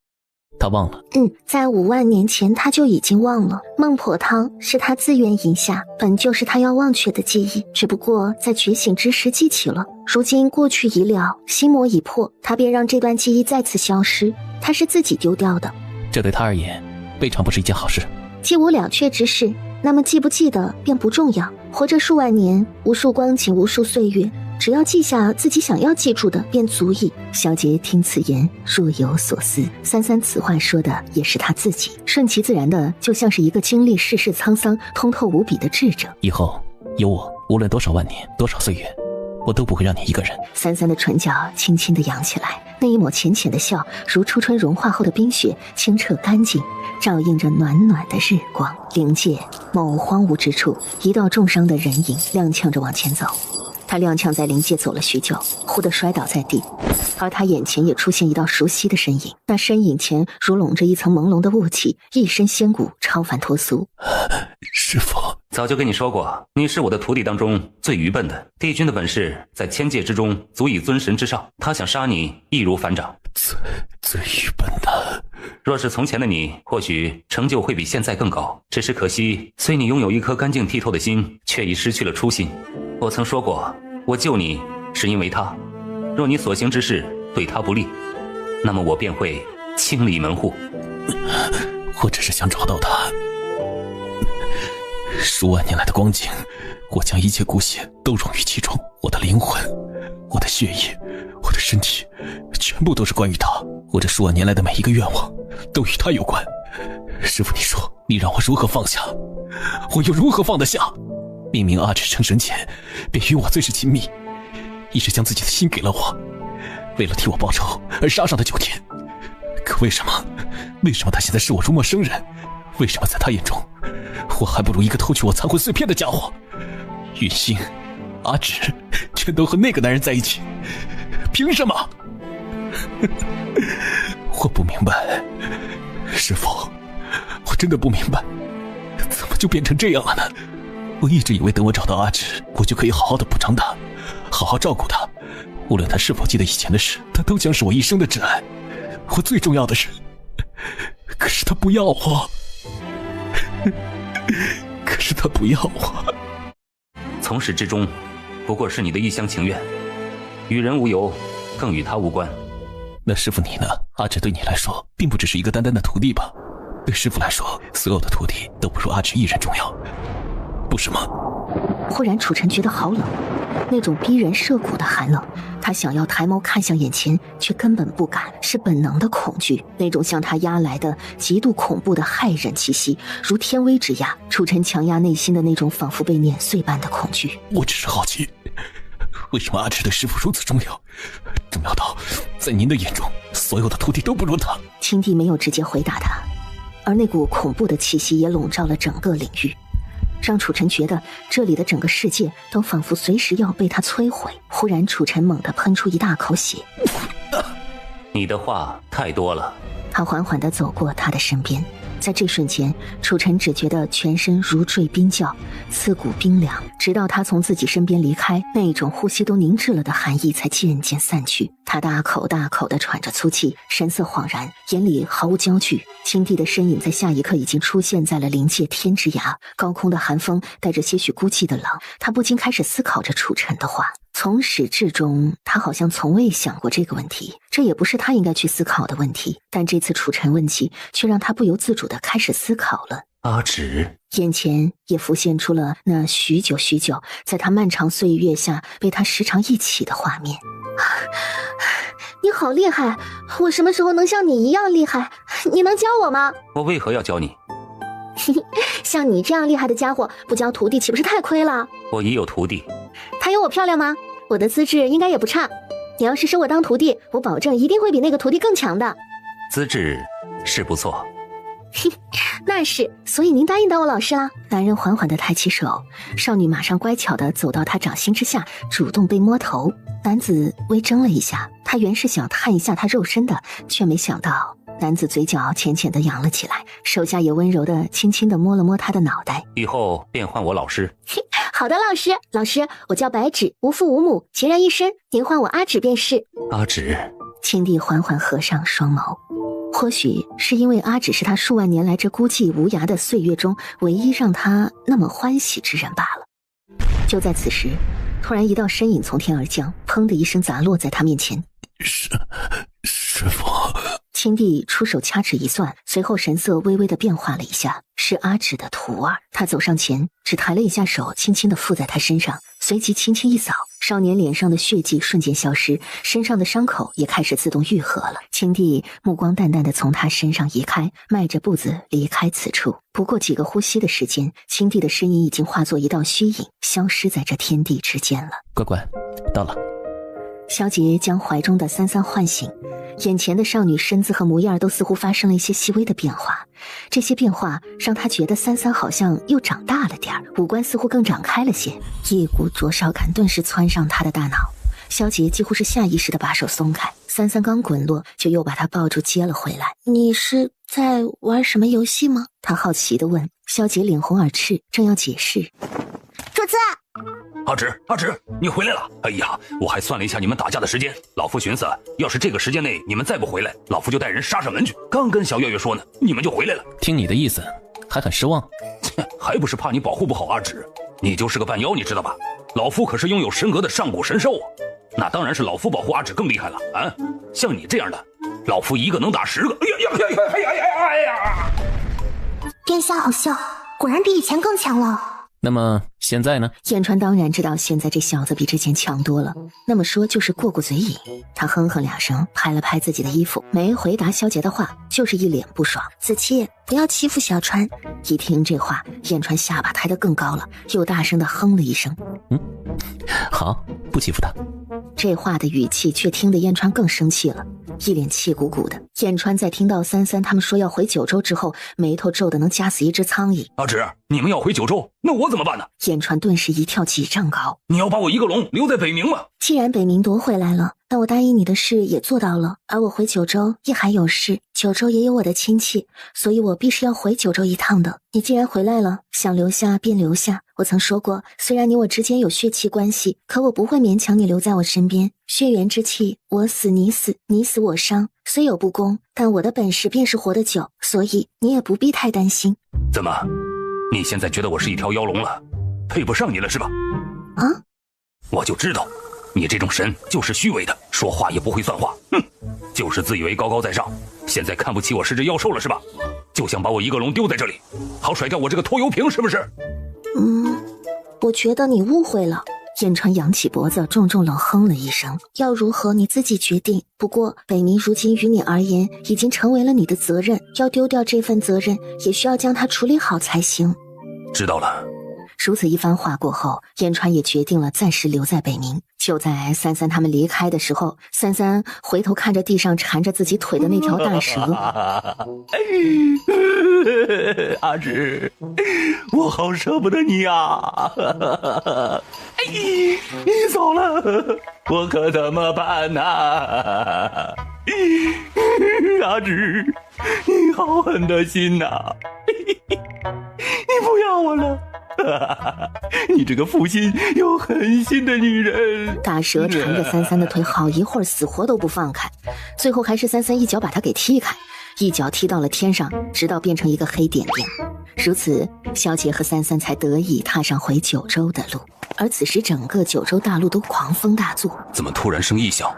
他忘了。在5万年前他就已经忘了。孟婆汤是他自愿饮下，本就是他要忘却的记忆，只不过在觉醒之时记起了。如今过去已了，心魔已破，他便让这段记忆再次消失。他是自己丢掉的，这对他而言未尝不是一件好事。既无了却之事，那么记不记得便不重要。活着数万年，无数光景，无数岁月，只要记下自己想要记住的便足矣。萧杰听此言若有所思，三三此话说的也是他自己，顺其自然的，就像是一个经历世事沧桑、通透无比的智者。以后有我，无论多少万年，多少岁月，我都不会让你一个人。三三的唇角轻轻地扬起来，那一抹浅浅的笑，如初春融化后的冰雪，清澈干净，照映着暖暖的日光。灵界某荒芜之处，一道重伤的人影踉跄着往前走。他踉跄在灵界走了许久，忽地摔倒在地，而他眼前也出现一道熟悉的身影，那身影前如笼着一层朦胧的雾气，一身仙骨，超凡脱俗。师父，早就跟你说过，你是我的徒弟当中最愚笨的。帝君的本事在千界之中足以尊神之上，他想杀你易如反掌。最愚笨的。若是从前的你，或许成就会比现在更高，只是可惜，虽你拥有一颗干净剔透的心，却已失去了初心。我曾说过，我救你是因为他，若你所行之事对他不利，那么我便会清理门户。我只是想找到他。数万年来的光景，我将一切骨血都融于其中，我的灵魂，我的血液，我的身体，全部都是关于他。我这数万年来的每一个愿望都与他有关。师父，你说你让我如何放下？我又如何放得下？明明阿芷成神前便与我最是亲密，一直将自己的心给了我，为了替我报仇而杀上的九天。可为什么他现在视我如陌生人？为什么在他眼中，我还不如一个偷取我残魂碎片的家伙？允心、阿芷全都和那个男人在一起，凭什么？我不明白，师父，我真的不明白，怎么就变成这样了呢？我一直以为等我找到阿芷，我就可以好好的补偿她，好好照顾她，无论她是否记得以前的事，她都将是我一生的挚爱，我最重要的人。可是她不要我，可是她不要我。从始至终，不过是你的一厢情愿，与人无尤，更与他无关。那师父你呢？阿芷对你来说，并不只是一个单单的徒弟吧？对师父来说，所有的徒弟都不如阿芷一人重要，不是吗？忽然楚尘觉得好冷，那种逼人摄骨的寒冷，他想要抬眸看向眼前，却根本不敢，是本能的恐惧，那种向他压来的极度恐怖的骇人气息，如天威之压。楚尘强压内心的那种仿佛被碾碎般的恐惧。我只是好奇，为什么阿芷对师父如此重要，重要到在您的眼中，所有的徒弟都不如他？青帝没有直接回答他，而那股恐怖的气息也笼罩了整个领域，让楚尘觉得这里的整个世界都仿佛随时要被他摧毁。忽然楚尘猛地喷出一大口血。你的话太多了。他缓缓地走过他的身边，在这瞬间，楚尘只觉得全身如坠冰窖，刺骨冰凉，直到他从自己身边离开，那种呼吸都凝滞了的寒意才渐渐散去。他大口大口地喘着粗气，神色恍然，眼里毫无焦距。青帝的身影在下一刻已经出现在了临界天之涯，高空的寒风带着些许孤寂的冷，他不禁开始思考着楚尘的话。从始至终，他好像从未想过这个问题，这也不是他应该去思考的问题。但这次楚尘问起，却让他不由自主地开始思考了。阿芷，眼前也浮现出了那许久许久，在他漫长岁月下被他时常忆起的画面。你好厉害，我什么时候能像你一样厉害？你能教我吗？我为何要教你？像你这样厉害的家伙，不教徒弟岂不是太亏了？我已有徒弟。他有我漂亮吗？我的资质应该也不差。你要是收我当徒弟，我保证一定会比那个徒弟更强的。资质是不错。那是，所以您答应当我老师啦？男人缓缓地抬起手，少女马上乖巧地走到他掌心之下，主动被摸头。男子微怔了一下，他原是想探一下他肉身的，却没想到男子嘴角浅浅地扬了起来，手下也温柔地轻轻地摸了摸他的脑袋。以后便唤我老师。好的，老师。老师，我叫白芷，无父无母，孑然一身，您唤我阿芷便是。阿芷。青帝缓缓合上双眸，或许是因为阿芷是他数万年来这孤寂无涯的岁月中唯一让他那么欢喜之人罢了。就在此时，突然一道身影从天而降，砰的一声砸落在他面前。师父。青帝出手掐指一算，随后神色微微的变化了一下，是阿芷的徒儿。他走上前，只抬了一下手，轻轻的附在他身上，随即轻轻一扫，少年脸上的血迹瞬间消失，身上的伤口也开始自动愈合了。青帝目光淡淡的从他身上移开，迈着步子离开此处。不过几个呼吸的时间，青帝的身影已经化作一道虚影，消失在这天地之间了。乖乖，到了。萧杰将怀中的三三唤醒，眼前的少女身子和模样都似乎发生了一些细微的变化，这些变化让他觉得三三好像又长大了点儿，五官似乎更长开了些，一股灼烧感顿时窜上他的大脑。萧杰几乎是下意识地把手松开，三三刚滚落，就又把他抱住接了回来。你是在玩什么游戏吗？他好奇地问。萧杰脸红耳赤，正要解释。主子，阿芷，你回来了！哎呀，我还算了一下你们打架的时间，老夫寻思，要是这个时间内你们再不回来，老夫就带人杀上门去。刚跟小月月说呢，你们就回来了。听你的意思，还很失望？还不是怕你保护不好阿芷，你就是个半妖，你知道吧？老夫可是拥有神格的上古神兽啊，那当然是老夫保护阿芷更厉害了啊！像你这样的，老夫一个能打10个。殿下好笑，果然比以前更强了。那么现在呢？燕川当然知道现在这小子比之前强多了，那么说就是过过嘴瘾。他哼哼两声，拍了拍自己的衣服，没回答萧杰的话，就是一脸不爽。子期，不要欺负小川。一听这话，燕川下巴抬得更高了，又大声地哼了一声。好，不欺负他。这话的语气却听得燕川更生气了，一脸气鼓鼓的。燕川在听到三三他们说要回九州之后，眉头皱得能夹死一只苍蝇。阿芷，你们要回九州，那我怎么办呢？燕川顿时一跳几丈高。你要把我一个龙留在北冥吗？既然北冥夺回来了，那我答应你的事也做到了，而我回九州也还有事，九州也有我的亲戚，所以我必须要回九州一趟的。你既然回来了，想留下便留下。我曾说过，虽然你我之间有血气关系，可我不会勉强你留在我身边。血缘之气，我死你死，你死我伤，虽有不公，但我的本事便是活得久，所以你也不必太担心。怎么，你现在觉得我是一条妖龙了，配不上你了是吧？啊？我就知道，你这种神就是虚伪的，说话也不会算话，就是自以为高高在上，现在看不起我是只妖兽了是吧？就想把我一个龙丢在这里，好甩掉我这个拖油瓶是不是？我觉得你误会了。燕川扬起脖子，重重冷哼了一声。要如何你自己决定，不过北冥如今于你而言已经成为了你的责任，要丢掉这份责任，也需要将它处理好才行。知道了。如此一番话过后，燕川也决定了暂时留在北冥。就在三三他们离开的时候，三三回头看着地上缠着自己腿的那条大蛇。阿芷，我好舍不得你呀！你走了，我可怎么办呢？阿芷，你好狠的心呐！你不要我了。你这个负心又狠心的女人！大蛇缠着三三的腿好一会儿，死活都不放开，最后还是三三一脚把他给踢开，一脚踢到了天上，直到变成一个黑点点。如此，萧杰和三三才得以踏上回九州的路。而此时，整个九州大陆都狂风大作。怎么突然生异响？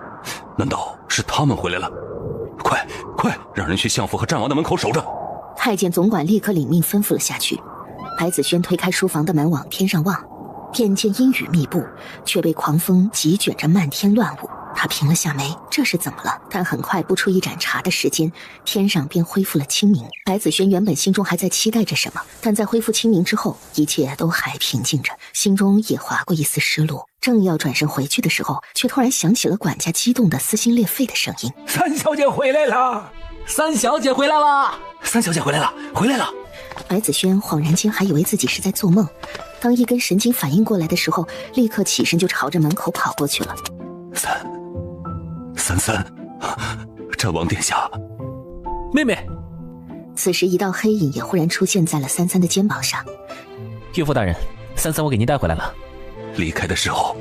难道是他们回来了？快，让人去相府和战王的门口守着！太监总管立刻领命吩咐了下去。白子轩推开书房的门往天上望，便见阴雨密布，却被狂风席卷着漫天乱舞。他平了下眉，这是怎么了？但很快不出一盏茶的时间，天上便恢复了清明。白子轩原本心中还在期待着什么，但在恢复清明之后，一切都还平静着，心中也划过一丝失落。正要转身回去的时候，却突然响起了管家激动的撕心裂肺的声音：“三小姐回来了！三小姐回来了！三小姐回来了！回来了！”白子轩恍然间还以为自己是在做梦，当一根神经反应过来的时候，立刻起身就朝着门口跑过去了。三，战王殿下，妹妹。此时一道黑影也忽然出现在了三三的肩膀上。岳父大人，三三我给您带回来了。离开的时候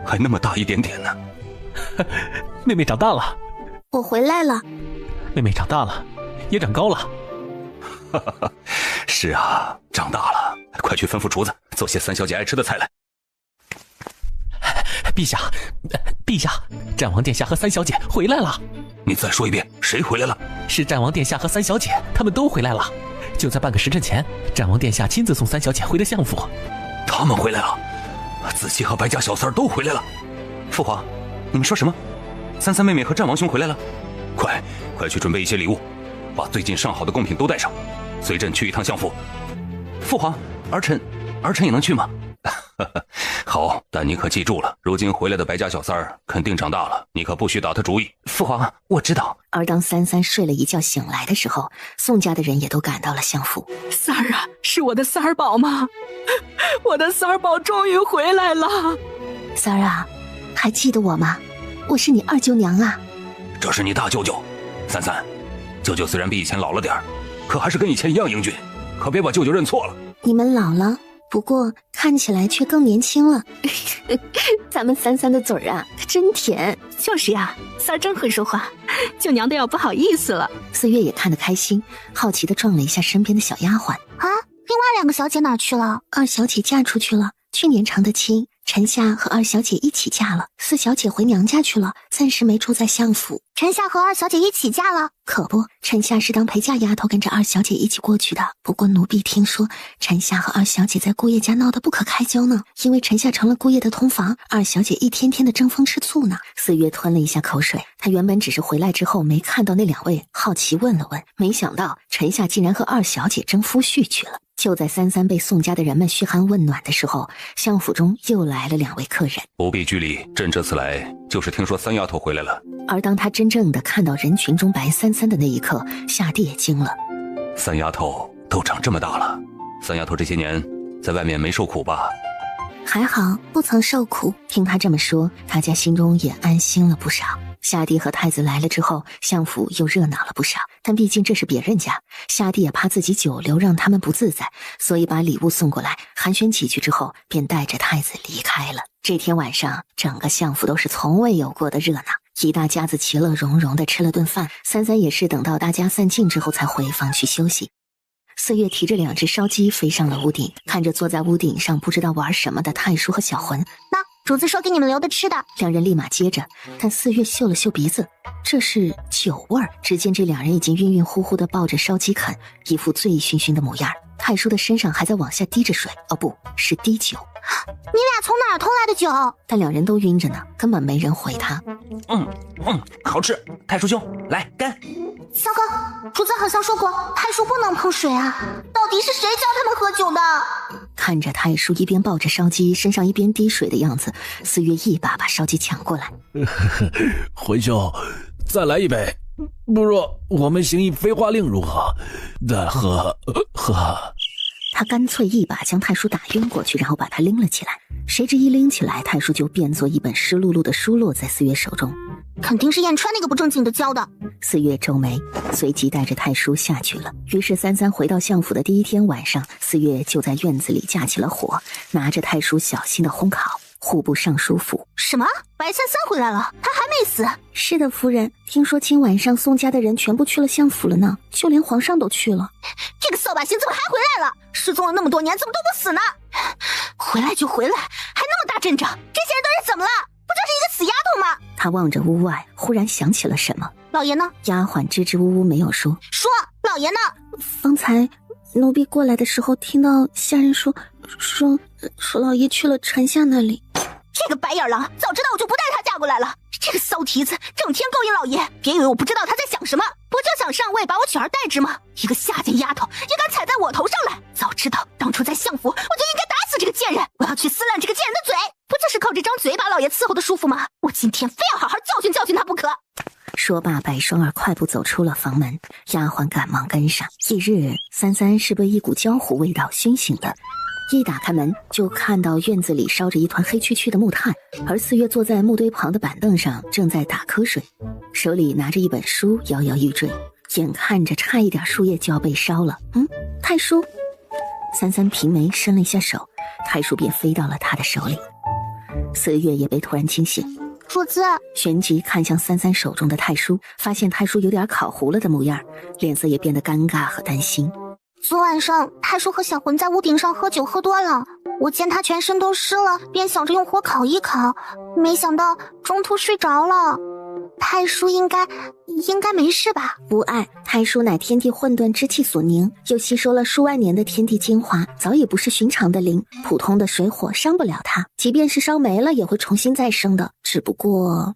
还那么大一点点呢。妹妹长大了。我回来了。妹妹长大了，也长高了。是啊，长大了，快去吩咐厨子做些三小姐爱吃的菜来。陛下，战王殿下和三小姐回来了。你再说一遍，谁回来了？是战王殿下和三小姐，他们都回来了。就在半个时辰前，战王殿下亲自送三小姐回的相府。他们回来了，子期和白家小三都回来了。父皇，你们说什么？三三妹妹和战王兄回来了？快去准备一些礼物，把最近上好的贡品都带上，随朕去一趟相府。父皇，儿臣也能去吗？好，但你可记住了，如今回来的白家小三儿肯定长大了，你可不许打他主意。父皇，我知道。而当三三睡了一觉醒来的时候，宋家的人也都赶到了相府。三儿啊，是我的三儿宝吗？我的三儿宝终于回来了。三儿啊，还记得我吗？我是你二舅娘啊。这是你大舅舅。三，舅舅虽然比以前老了点儿，可还是跟以前一样英俊，可别把舅舅认错了。你们老了，不过看起来却更年轻了。咱们三三的嘴儿啊，可真甜。就是呀，三儿真会说话，舅娘都要不好意思了。四月也看得开心，好奇地撞了一下身边的小丫鬟。啊，另外2个小姐哪去了？二小姐嫁出去了，去年成的亲，陈夏和二小姐一起嫁了，4小姐回娘家去了，暂时没住在相府。陈夏和二小姐一起嫁了？可不，陈夏是当陪嫁丫头跟着二小姐一起过去的。不过奴婢听说陈夏和二小姐在姑爷家闹得不可开交呢，因为陈夏成了姑爷的同房，二小姐一天天的争风吃醋呢。4月吞了一下口水，她原本只是回来之后没看到那2位，好奇问了问，没想到陈夏竟然和二小姐争夫婿去了。就在33被宋家的人们嘘寒问暖的时候，相府中又来了2位客人。不必拘礼，朕这次来就是听说3丫头回来了。而当他真正的看到人群中白33的那一刻，夏帝也惊了。3丫头都长这么大了，3丫头这些年在外面没受苦吧？还好，不曾受苦。听他这么说，大家心中也安心了不少。夏帝和太子来了之后，相府又热闹了不少，但毕竟这是别人家，夏帝也怕自己久留让他们不自在，所以把礼物送过来，寒暄几句之后，便带着太子离开了。这天晚上，整个相府都是从未有过的热闹，一大家子其乐融融的吃了顿饭。33也是等到大家散尽之后才回房去休息。4月提着2只烧鸡飞上了屋顶，看着坐在屋顶上不知道玩什么的太叔和小魂，那主子说给你们留的吃的。2人立马接着，但4月嗅了嗅鼻子，这是酒味儿。只见这2人已经晕晕乎乎的抱着烧鸡啃，一副醉醺醺的模样。太叔的身上还在往下滴着水，哦，不是滴酒。你俩从哪儿偷来的酒？但2人都晕着呢，根本没人回他。好吃。太叔兄，来干。三哥，主子好像说过太叔不能碰水啊，到底是谁教他们喝酒的？看着太叔一边抱着烧鸡，身上一边滴水的样子，4月一把把烧鸡抢过来。魂兄，再来一杯，不如我们行一飞花令如何？再喝。他干脆一把将太叔打晕过去，然后把他拎了起来。谁知一拎起来，太叔就变作一本湿漉漉的书落在4月手中。肯定是燕川那个不正经的教的。4月皱眉，随即带着太叔下去了。于是33回到相府的第一天晚上，4月就在院子里架起了火，拿着太叔小心的烘烤。户部尚书府。什么？白33回来了？他还没死？是的，夫人。听说今晚上宋家的人全部去了相府了呢，就连皇上都去了。这个扫把星怎么还回来了？失踪了那么多年，怎么都不死呢？回来就回来，还那么大阵仗，这些人都是怎么了？不就是一个死丫头吗？他望着屋外，忽然想起了什么。老爷呢？丫鬟支支吾吾没有说。说，老爷呢？方才奴婢过来的时候，听到下人说老爷去了陈夏那里。这个白眼狼，早知道我就不带他嫁过来了。这个骚蹄子，整天勾引老爷，别以为我不知道他在想什么，不就想上位把我取而代之吗？一个下贱丫头也敢踩在我头上来，早知道当初在相府，我就应该打死这个贱人，我要去撕烂这个贱人的嘴，不就是靠这张嘴把老爷伺候的舒服吗？我今天非要好好教训教训他不可。说罢，白双儿快步走出了房门，丫鬟赶忙跟上。翌日，33是被一股焦糊味道熏醒的。一打开门，就看到院子里烧着一团黑黢黢的木炭，而4月坐在木堆旁的板凳上，正在打瞌睡，手里拿着一本书，摇摇欲坠，眼看着差一点树叶就要被烧了。太叔。33平眉伸了一下手，太叔便飞到了他的手里。4月也被突然惊醒，主子。旋即看向33手中的太叔，发现太叔有点烤糊了的模样，脸色也变得尴尬和担心。昨晚上太叔和小魂在屋顶上喝酒喝多了，我见他全身都湿了，便想着用火烤一烤，没想到中途睡着了。太叔应该没事吧？无碍，太叔乃天地混沌之气所凝，又吸收了数万年的天地精华，早已不是寻常的灵，普通的水火伤不了他，即便是烧没了也会重新再生的。只不过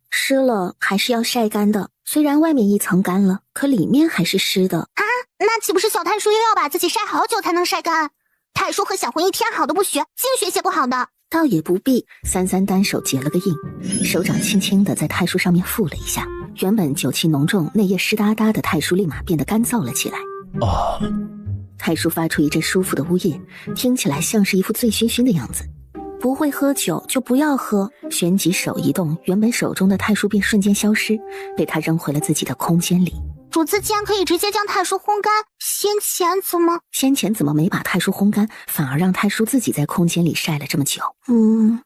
湿了还是要晒干的，虽然外面一层干了，可里面还是湿的啊。那岂不是小太叔又要把自己晒好久才能晒干？太叔和小魂一天好的不学，净学些不好的。倒也不必。33单手结了个印，手掌轻轻地在太叔上面覆了一下，原本酒气浓重内液湿哒哒的太叔立马变得干燥了起来。太叔发出一阵舒服的呜咽，听起来像是一副醉醺醺的样子。不会喝酒就不要喝。旋即手一动，原本手中的太叔便瞬间消失，被他扔回了自己的空间里。主子既然可以直接将太叔烘干，先前怎么没把太叔烘干，反而让太叔自己在空间里晒了这么久？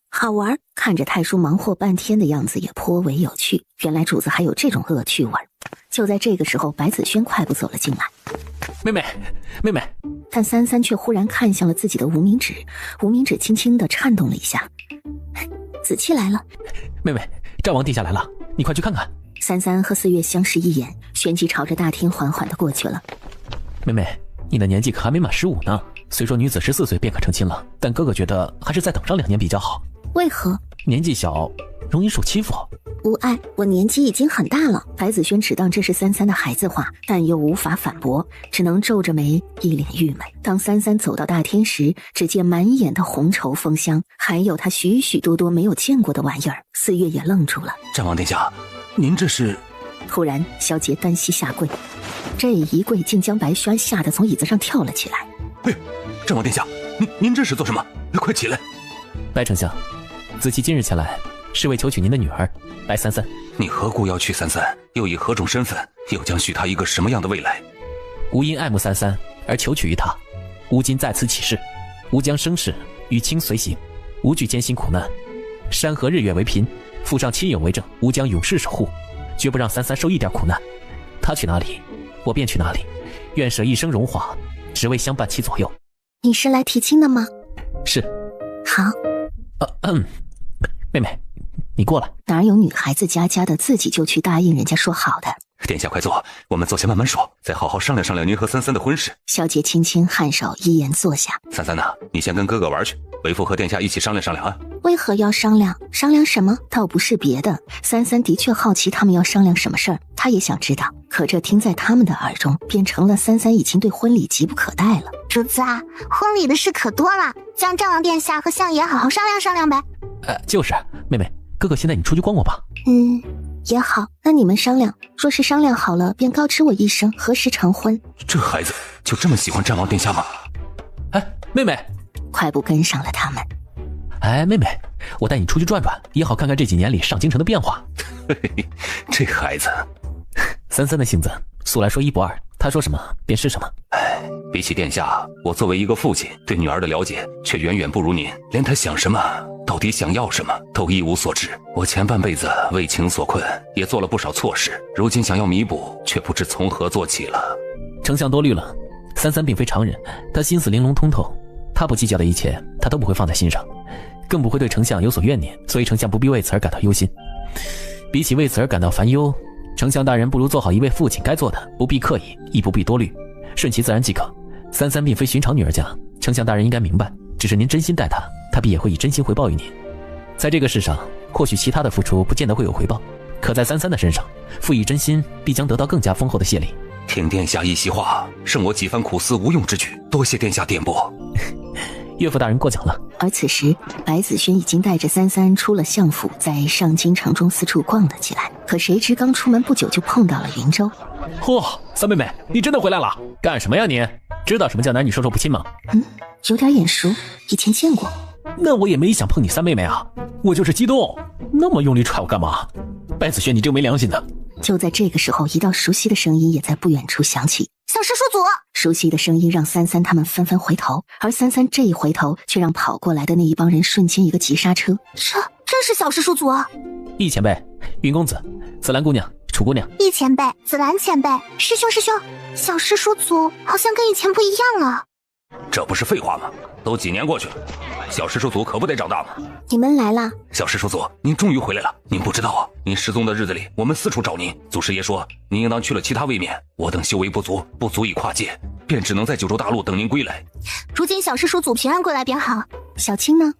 好玩。看着太叔忙活半天的样子也颇为有趣，原来主子还有这种恶趣味。就在这个时候，白子轩快步走了进来。妹妹，妹妹。但三三却忽然看向了自己的无名指，无名指轻轻地颤动了一下。紫气来了。妹妹，战王殿下来了，你快去看看。三三和四月相视一眼，旋即朝着大厅缓缓地过去了。妹妹，你的年纪可还没满15呢。虽说女子14岁便可成亲了，但哥哥觉得还是再等上2年比较好。为何？年纪小，容易受欺负。无碍，我年纪已经很大了。白子轩只当这是三三的孩子话，但又无法反驳，只能皱着眉，一脸郁闷。当三三走到大厅时，只见满眼的红绸风香，还有他许许多多没有见过的玩意儿。四月也愣住了。战王殿下，您这是？突然，萧杰单膝下跪，这一跪竟将白轩吓得从椅子上跳了起来。哎，战王殿下，您这是做什么？快起来！白丞相，子期今日前来，是为求娶您的女儿白三三。你何故要娶三三？又以何种身份？又将许她一个什么样的未来？吾因爱慕三三而求娶于她，吾今在此起誓，吾将生事与卿随行，无惧艰辛苦难，山河日月为凭，附上亲友为证，吾将永世守护，绝不让三三受一点苦难。他去哪里，我便去哪里，愿舍一生荣华，只为相伴其左右。你是来提亲的吗？是。好。妹妹，你过来。哪有女孩子家家的自己就去答应人家说好的？殿下快坐，我们坐下慢慢说，再好好商量商量您和三三的婚事。萧杰轻轻颔首，一言坐下。三三呐，你先跟哥哥玩去，为父和殿下一起商量商量啊。为何要商量？商量什么？倒不是别的，三三的确好奇他们要商量什么事儿，他也想知道。可这听在他们的耳中，便成了三三已经对婚礼急不可待了。主子啊，婚礼的事可多了，将战王殿下和相爷好好商量商量呗。就是，妹妹，哥哥现在你出去逛逛吧。也好，那你们商量，若是商量好了，便告知我一声，何时成婚。这孩子就这么喜欢战王殿下吗？妹妹，快步跟上了他们。妹妹，我带你出去转转，也好看看这几年里上京城的变化。这孩子，三三的性子素来说一不二，他说什么便是什么。比起殿下，我作为一个父亲，对女儿的了解却远远不如您，连她想什么，到底想要什么，都一无所知。我前半辈子为情所困，也做了不少错事，如今想要弥补，却不知从何做起了。丞相多虑了，三三并非常人，他心思玲珑通透，他不计较的一切，他都不会放在心上，更不会对丞相有所怨念，所以丞相不必为此而感到忧心。比起为此而感到烦忧，丞相大人不如做好一位父亲该做的，不必刻意，亦不必多虑，顺其自然即可。三三并非寻常女儿家，丞相大人应该明白，只是您真心待她，她必也会以真心回报于您。在这个世上，或许其他的付出不见得会有回报，可在三三的身上，付以真心，必将得到更加丰厚的谢礼。听殿下一席话，胜我几番苦思无用之举，多谢殿下点拨。岳父大人过奖了。而此时，白子轩已经带着三三出了相府，在上京城中四处逛了起来。可谁知刚出门不久，就碰到了云州。三妹妹，你真的回来了？干什么呀你？知道什么叫男女授受不亲吗？有点眼熟，以前见过。那我也没想碰你三妹妹啊，我就是激动，那么用力踹我干嘛？白子轩，你这个没良心的！就在这个时候，一道熟悉的声音也在不远处响起。小师叔祖！熟悉的声音让三三他们纷纷回头，而三三这一回头，却让跑过来的那一帮人瞬间一个急刹车。这真是小师叔祖啊！易前辈、云公子、紫兰姑娘、楚姑娘。易前辈、紫兰前辈，师兄，小师叔祖好像跟以前不一样了。这不是废话吗？都几年过去了，小师叔祖可不得长大吗？你们来了。小师叔祖，您终于回来了。您不知道啊，您失踪的日子里，我们四处找您。祖师爷说您应当去了其他位面，我等修为不足，不足以跨界，便只能在九州大陆等您归来。如今小师叔祖平安归来便好。小青呢？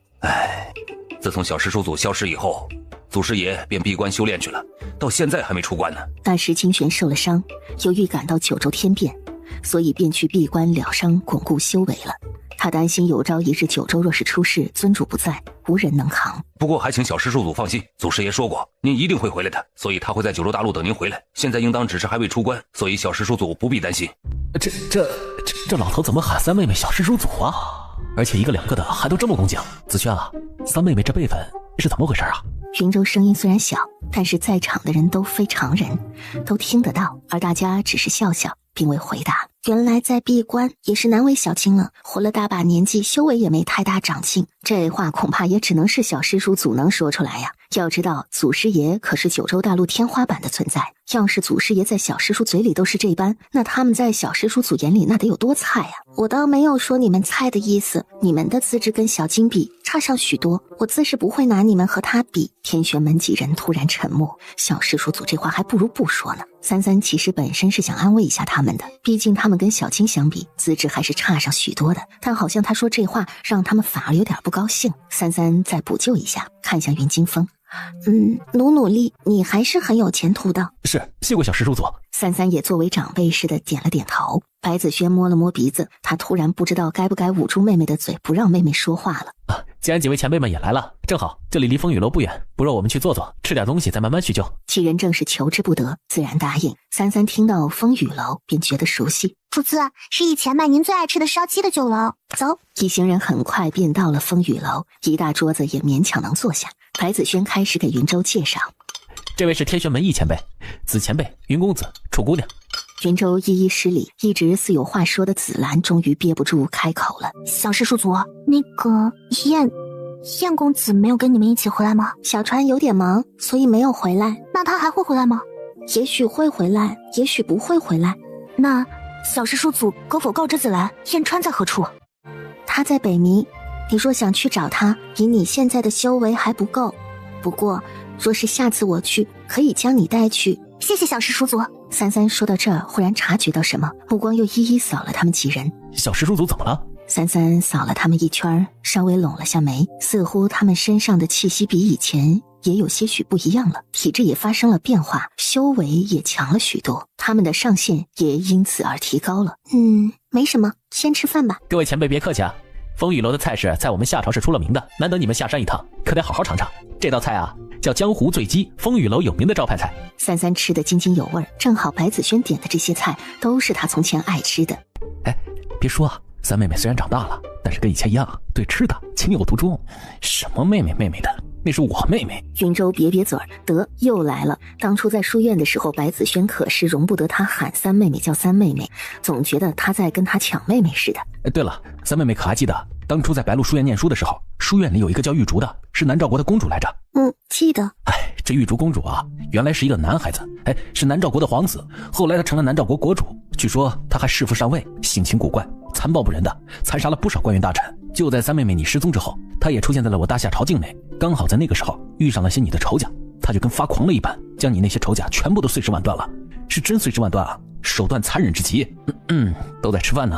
自从小师叔祖消失以后，祖师爷便闭关修炼去了，到现在还没出关呢。大师清玄受了伤，又预感到九州天变，所以便去闭关疗伤，巩固修为了。他担心有朝一日九州若是出事，尊主不在，无人能扛。不过还请小师叔祖放心，祖师爷说过您一定会回来的，所以他会在九州大陆等您回来。现在应当只是还未出关，所以小师叔祖不必担心。这老头怎么喊三妹妹小师叔祖啊？而且一个两个的还都这么恭敬。子轩啊，三妹妹这辈分是怎么回事啊？云州声音虽然小，但是在场的人都非常人，都听得到，而大家只是笑笑并未回答。原来在闭关也是难为小青了，活了大把年纪，修为也没太大长进。这话恐怕也只能是小师叔祖能说出来呀。要知道，祖师爷可是九州大陆天花板的存在。要是祖师爷在小师叔嘴里都是这般，那他们在小师叔祖眼里那得有多菜呀？我倒没有说你们菜的意思，你们的资质跟小金比差上许多，我自是不会拿你们和他比。天玄门几人突然沉默，小师叔祖这话还不如不说呢。三三其实本身是想安慰一下他们的，毕竟他们跟小青相比，资质还是差上许多的。但好像他说这话让他们反而有点不高兴。三三再补救一下，看向云惊风。努力，你还是很有前途的。是，谢过小师叔祖。三三也作为长辈似的点了点头。白子轩摸了摸鼻子，他突然不知道该不该捂住妹妹的嘴，不让妹妹说话了。既然几位前辈们也来了，正好这里离风雨楼不远，不若我们去坐坐，吃点东西，再慢慢叙旧。几人正是求之不得，自然答应。三三听到风雨楼，便觉得熟悉。主子，是以前卖您最爱吃的烧鸡的酒楼，走。一行人很快便到了风雨楼，一大桌子也勉强能坐下。白子轩开始给云州介绍，这位是天玄门易前辈，子前辈，云公子，楚姑娘。云州一一施礼，一直似有话说的紫兰终于憋不住开口了：“小师叔祖，那个燕公子没有跟你们一起回来吗？”小川有点忙，所以没有回来。那他还会回来吗？也许会回来，也许不会回来。那小师叔祖可否告知紫兰，燕川在何处？他在北冥。你若想去找他，以你现在的修为还不够。不过，若是下次我去，可以将你带去。谢谢小师叔祖。三三说到这儿，忽然察觉到什么，目光又一一扫了他们几人。小师叔祖怎么了？三三扫了他们一圈，稍微拢了下眉，似乎他们身上的气息比以前也有些许不一样了，体质也发生了变化，修为也强了许多，他们的上限也因此而提高了。没什么，先吃饭吧。各位前辈别客气啊，风雨楼的菜式在我们夏朝是出了名的，难得你们下山一趟，可得好好尝尝。这道菜啊，叫江湖醉鸡，风雨楼有名的招牌菜。三三吃得津津有味，正好白子轩点的这些菜都是他从前爱吃的。别说啊，三妹妹虽然长大了，但是跟以前一样，对吃的情有独钟。什么妹妹的，那是我妹妹。云州瘪瘪嘴儿，得又来了。当初在书院的时候，白子轩可是容不得他喊三妹妹叫三妹妹，总觉得他在跟他抢妹妹似的。对了，三妹妹可还记得当初在白鹿书院念书的时候，书院里有一个叫玉竹的，是南诏国的公主来着。记得。这玉竹公主啊，原来是一个男孩子，是南诏国的皇子，后来她成了南诏国国主。据说她还弑父上位，性情古怪，残暴不仁的，残杀了不少官员大臣。就在三妹妹你失踪之后，她也出现在了我大夏朝境内，刚好在那个时候遇上了些你的仇家，她就跟发狂了一般，将你那些仇家全部都碎尸万段了，是真碎尸万段啊，手段残忍至极。都在吃饭呢，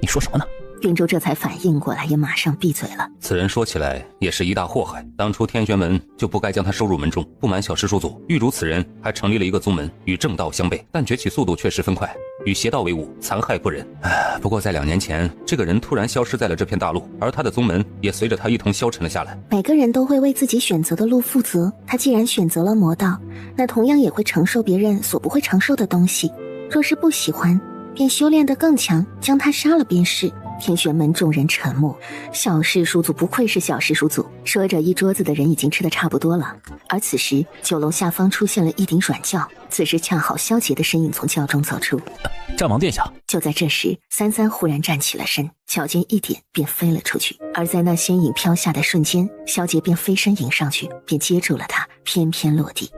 你说什么呢？云州这才反应过来，也马上闭嘴了。此人说起来也是一大祸害，当初天玄门就不该将他收入门中。不瞒小师叔祖，玉竹此人还成立了一个宗门，与正道相悖，但崛起速度却十分快，与邪道为伍，残害不仁。不过在2年前，这个人突然消失在了这片大陆，而他的宗门也随着他一同消沉了下来。每个人都会为自己选择的路负责，他既然选择了魔道，那同样也会承受别人所不会承受的东西。若是不喜欢，便修炼得更强，将他杀了便是。天玄门众人沉默，小师叔祖不愧是小师叔祖。说着，一桌子的人已经吃得差不多了。而此时，酒楼下方出现了一顶软轿，此时恰好萧杰的身影从轿中走出。战王殿下。就在这时，三三忽然站起了身，脚尖一点便飞了出去。而在那仙影飘下的瞬间，萧杰便飞身迎上去，便接住了他，翩翩落地。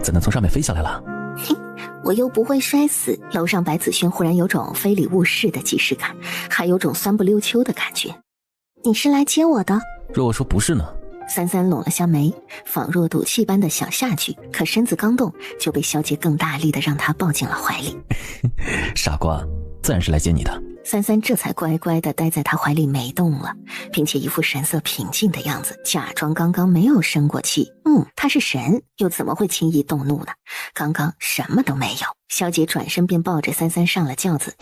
怎能从上面飞下来了？我又不会摔死。楼上白子轩忽然有种非礼勿视的即视感，还有种酸不溜秋的感觉。你是来接我的？若我说不是呢？三三拢了下眉，仿若赌气般的想下去，可身子刚动，就被萧杰更大力的让他抱进了怀里。傻瓜，自然是来接你的。三三这才乖乖的待在他怀里没动了，并且一副神色平静的样子，假装刚刚没有生过气。他是神，又怎么会轻易动怒呢？刚刚什么都没有。萧杰转身便抱着三三上了轿子。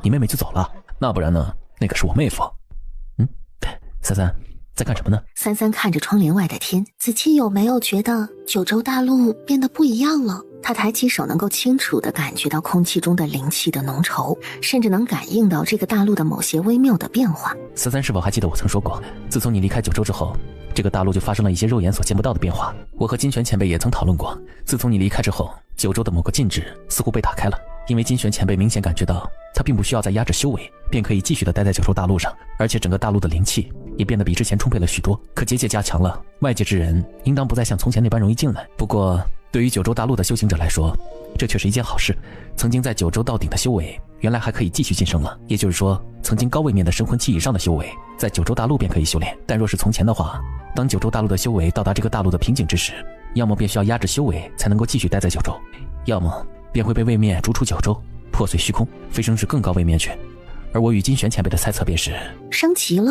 你妹妹就走了？那不然呢？那个是我妹夫。三三在干什么呢？三三看着窗帘外的天，子期有没有觉得九州大陆变得不一样了？他抬起手，能够清楚地感觉到空气中的灵气的浓稠，甚至能感应到这个大陆的某些微妙的变化。三三是否还记得我曾说过，自从你离开九州之后，这个大陆就发生了一些肉眼所见不到的变化。我和金泉前辈也曾讨论过，自从你离开之后，九州的某个禁制似乎被打开了，因为金玄前辈明显感觉到他并不需要再压制修为，便可以继续的待在九州大陆上，而且整个大陆的灵气也变得比之前充沛了许多。可结界加强了，外界之人应当不再像从前那般容易进来。不过对于九州大陆的修行者来说，这却是一件好事。曾经在九州到顶的修为，原来还可以继续晋升了。也就是说，曾经高位面的神魂期以上的修为，在九州大陆便可以修炼。但若是从前的话，当九州大陆的修为到达这个大陆的瓶颈之时，要么便需要压制修为才能够继续待在九州，要么便会被位面逐出九州，破碎虚空，飞升至更高位面去。而我与金玄前辈的猜测便是升级了。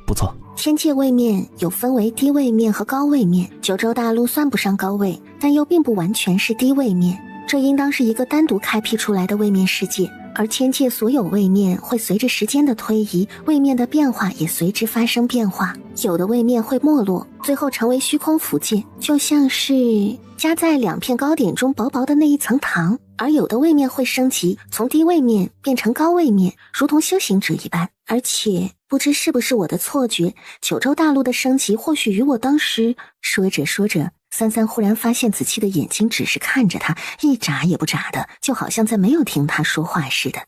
不错。天界位面有分为低位面和高位面，九州大陆算不上高位，但又并不完全是低位面，这应当是一个单独开辟出来的位面世界。而天界所有位面会随着时间的推移，位面的变化也随之发生变化，有的位面会没落，最后成为虚空符界，就像是夹在2片糕点中薄薄的那一层糖。而有的位面会升级，从低位面变成高位面，如同修行者一般。而且不知是不是我的错觉，九州大陆的升级或许与我当时……说着三三忽然发现子期的眼睛只是看着他，一眨也不眨的，就好像在没有听他说话似的。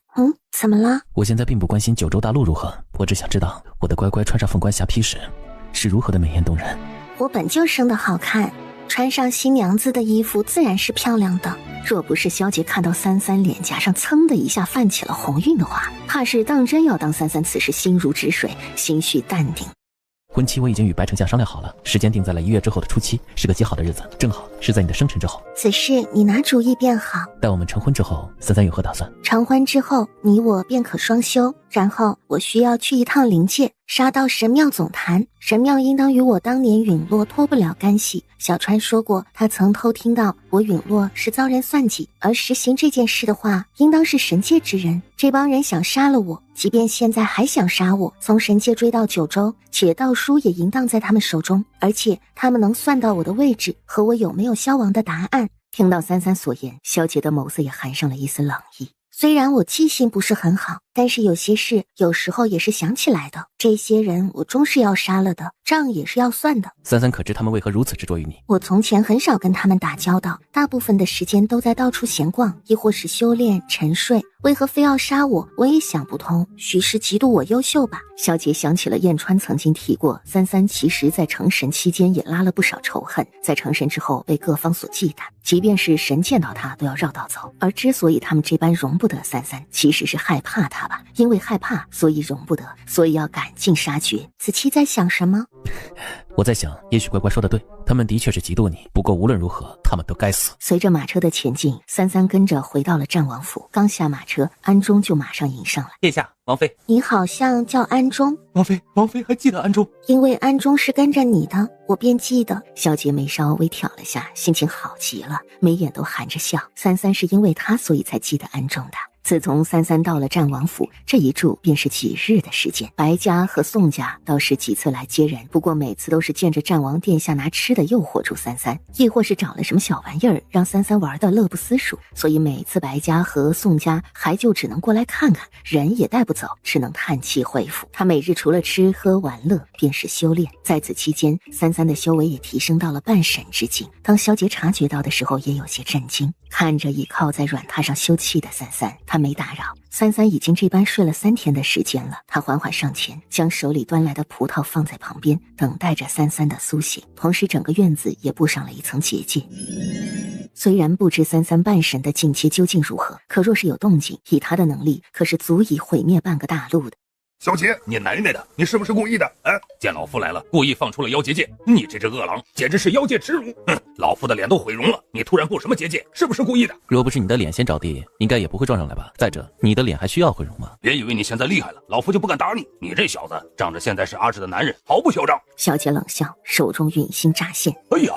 怎么了？我现在并不关心九州大陆如何，我只想知道我的乖乖穿上凤冠霞帔时是如何的美艳动人。我本就生得好看，穿上新娘子的衣服自然是漂亮的。若不是萧杰看到三三脸颊上噌的一下泛起了红晕的话，怕是当真要当三三此时心如止水，心绪淡定。婚期我已经与白丞相商量好了，时间定在了1月之后的初7，是个极好的日子，正好是在你的生辰之后。此事你拿主意便好。待我们成婚之后，三三有何打算？成婚之后，你我便可双修，然后我需要去一趟灵界，杀到神庙总坛。神庙应当与我当年陨落脱不了干系。小川说过，他曾偷听到我陨落是遭人算计，而实行这件事的话，应当是神界之人。这帮人想杀了我，即便现在还想杀我，从神界追到九州，且道书也淫荡在他们手中，而且他们能算到我的位置和我有没有消亡的答案。听到三三所言，萧杰的眸色也含上了一丝冷意。虽然我记性不是很好，但是有些事有时候也是想起来的。这些人我终是要杀了的，账也是要算的。三三可知他们为何如此执着于你？我从前很少跟他们打交道，大部分的时间都在到处闲逛，亦或是修炼沉睡。为何非要杀我，我也想不通。许是嫉妒我优秀吧。萧杰想起了燕川曾经提过，三三其实在成神期间也拉了不少仇恨，在成神之后被各方所忌惮，即便是神见到他都要绕道走。而之所以他们这般容不得三三，其实是害怕他吧，因为害怕所以容不得，所以要赶尽杀绝。子期在想什么？我在想，也许乖乖说的对，他们的确是嫉妒你，不过无论如何他们都该死。随着马车的前进，三三跟着回到了战王府，刚下马车，安中就马上迎上来。殿下，王妃。你好像叫安中。王妃还记得安中？因为安中是跟着你的，我便记得。萧杰眉稍微挑了下，心情好极了，眉眼都含着笑。三三是因为他所以才记得安中的。自从三三到了战王府，这一住便是几日的时间。白家和宋家倒是几次来接人，不过每次都是见着战王殿下拿吃的诱惑住三三，亦或是找了什么小玩意儿让三三玩的乐不思蜀。所以每次白家和宋家还就只能过来看看，人也带不走，只能叹气回府。他每日除了吃喝玩乐便是修炼，在此期间三三的修为也提升到了半神之境。当萧杰察觉到的时候，也有些震惊，看着倚靠在软榻上休憩的三三，他没打扰。三三已经这般睡了3天的时间了，他缓缓上前，将手里端来的葡萄放在旁边，等待着三三的苏醒。同时整个院子也布上了一层结界。虽然不知三三半神的境界究竟如何，可若是有动静，以他的能力可是足以毁灭半个大陆的。小杰，你奶奶的，你是不是故意的？见老夫来了，故意放出了妖结界，你这只恶狼简直是妖界耻辱！老夫的脸都毁容了，你突然布什么结界，是不是故意的？若不是你的脸先着地，应该也不会撞上来吧？再者，你的脸还需要毁容吗？别以为你现在厉害了，老夫就不敢打你。你这小子仗着现在是阿志的男人，毫不嚣张。小姐冷笑，手中陨星乍现。哎呀，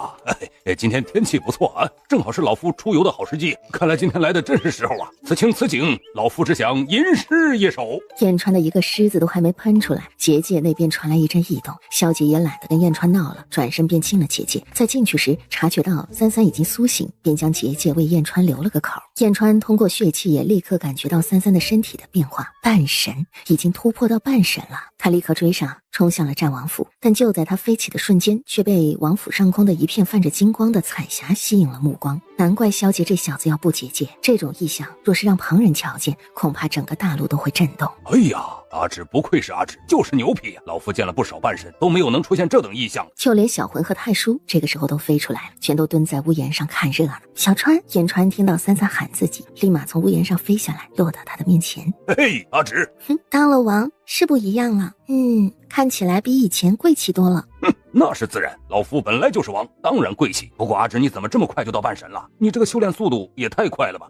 今天天气不错啊，正好是老夫出游的好时机。看来今天来的真是时候啊！此情此景，老夫只想吟诗一首。燕川的一个狮子都还没喷出来，结界那边传来一阵异动。萧杰也懒得跟燕川闹了，转身便进了结界。在进去时，察觉到三三已经苏醒，便将结界为燕川留了个口。燕川通过血气也立刻感觉到三三的身体的变化，半神已经突破到半神了。他立刻追上，冲向了战王府。但就在他飞起的瞬间，却被王府上空的一片泛着金光的彩霞吸引了目光。难怪萧杰这小子要不结界，这种异象若是让旁人瞧见，恐怕整个大陆都会震动。哎呀，阿芷不愧是阿芷，就是牛皮啊！老夫见了不少半神，都没有能出现这等异象。就连小魂和太叔这个时候都飞出来了，全都蹲在屋檐上看热闹。小川、眼川听到三三喊自己，立马从屋檐上飞下来，落到他的面前。嘿，阿芷，当了王是不一样了，看起来比以前贵气多了。那是自然，老夫本来就是王，当然贵气。不过阿芷，你怎么这么快就到半神了？你这个修炼速度也太快了吧？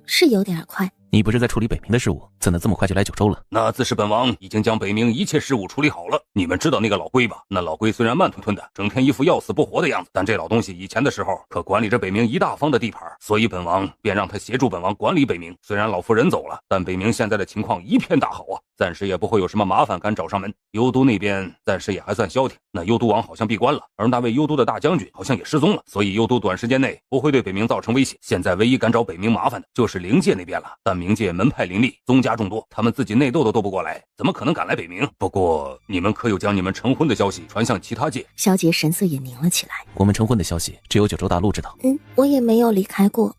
是有点快。你不是在处理北冥的事务，怎么这么快就来九州了？那自是本王已经将北冥一切事务处理好了。你们知道那个老龟吧？那老龟虽然慢吞吞的，整天一副要死不活的样子，但这老东西以前的时候可管理着北冥一大方的地盘，所以本王便让他协助本王管理北冥。虽然老夫人走了，但北冥现在的情况一片大好啊，暂时也不会有什么麻烦敢找上门。幽都那边暂时也还算消停，那幽都王好像闭关了，而那位幽都的大将军好像也失踪了，所以幽都短时间内不会对北冥造成威胁。现在唯一敢找北冥麻烦的就是灵界那边了，但冥界门派林立，宗家众多，他们自己内斗都斗不过来，怎么可能敢来北冥？不过你们可有将你们成婚的消息传向其他界？萧杰神色也凝了起来。我们成婚的消息只有九州大陆知道。我也没有离开过。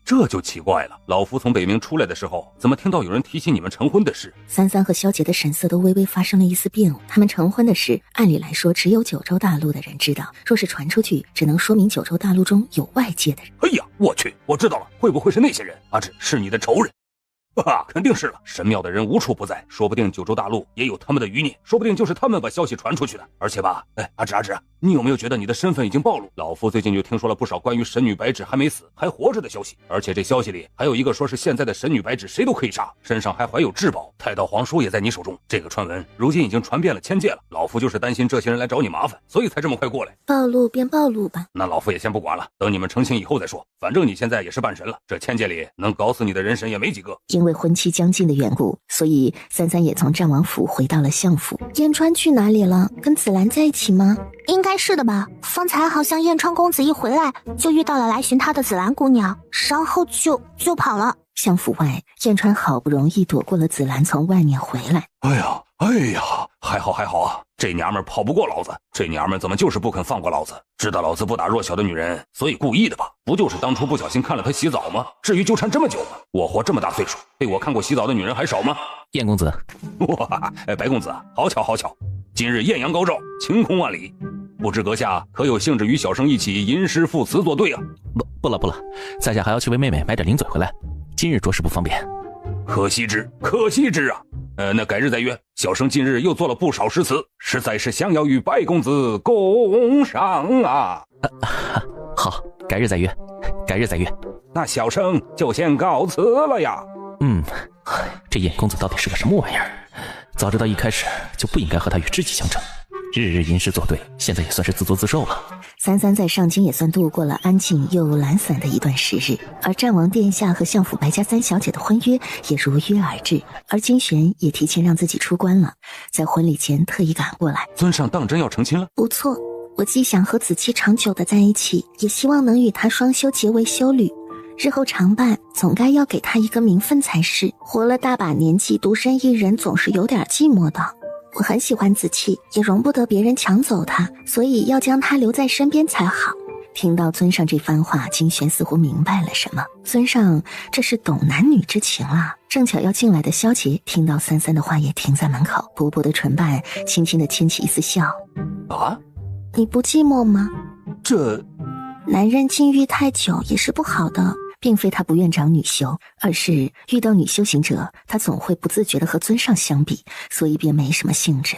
这就奇怪了，老夫从北冥出来的时候，怎么听到有人提起你们成婚的事？三三和萧杰的神色都微微发生了一丝变化。他们成婚的事，按理来说只有九州大陆的人知道，若是传出去，只能说明九州大陆中有外界的人。哎呀，我去，我知道了，会不会是那些人？阿芷，是你的仇人。肯定是了，神庙的人无处不在，说不定九州大陆也有他们的余孽，说不定就是他们把消息传出去的。而且吧，阿芷，你有没有觉得你的身份已经暴露？老夫最近就听说了不少关于神女白芷还没死还活着的消息，而且这消息里还有一个说是现在的神女白芷谁都可以杀，身上还怀有至宝，太道皇书也在你手中。这个传闻如今已经传遍了千界了，老夫就是担心这些人来找你麻烦，所以才这么快过来。暴露便暴露吧，那老夫也先不管了，等你们成亲以后再说，反正你现在也是半神了，这千界里能搞死你的人神也没几个。因为婚期将近的缘故，所以三三也从战王府回到了相府。燕川去哪里了？跟紫兰在一起吗？应该是的吧，方才好像燕川公子一回来就遇到了来寻他的紫兰姑娘，然后就跑了。相府外，燕川好不容易躲过了紫兰从外面回来。哎呀，还好啊，这娘们跑不过老子，这娘们怎么就是不肯放过老子？知道老子不打弱小的女人，所以故意的吧？不就是当初不小心看了她洗澡吗？至于纠缠这么久吗？我活这么大岁数，被我看过洗澡的女人还少吗？燕公子，哇，白公子，好巧，今日艳阳高照，晴空万里，不知阁下可有兴致与小生一起吟诗赋词作对啊？不了，在下还要去为妹妹买点零嘴回来，今日着实不方便。可惜之啊！那改日再约。小生近日又做了不少诗词，实在是想要与白公子共赏啊！好，改日再约。那小生就先告辞了呀。这燕公子到底是个什么玩意儿？早知道一开始就不应该和他与知己相争，日日吟诗作对，现在也算是自作自受了。三三在上京也算度过了安静又懒散的一段时日，而战王殿下和相府白家三小姐的婚约也如约而至，而金璇也提前让自己出关了，在婚礼前特意赶过来。尊上当真要成亲了？不错，我既想和子期长久的在一起，也希望能与他双修结为修侣，日后常伴，总该要给他一个名分才是。活了大把年纪，独身一人总是有点寂寞的。我很喜欢子期，也容不得别人抢走他，所以要将他留在身边才好。听到尊上这番话，金璇似乎明白了什么。尊上这是懂男女之情啊。正巧要进来的萧杰听到三三的话，也停在门口，薄薄的唇瓣轻轻地牵起一丝笑。啊，你不寂寞吗？这男人禁欲太久也是不好的。并非他不愿找女修，而是遇到女修行者，他总会不自觉地和尊上相比，所以便没什么兴致。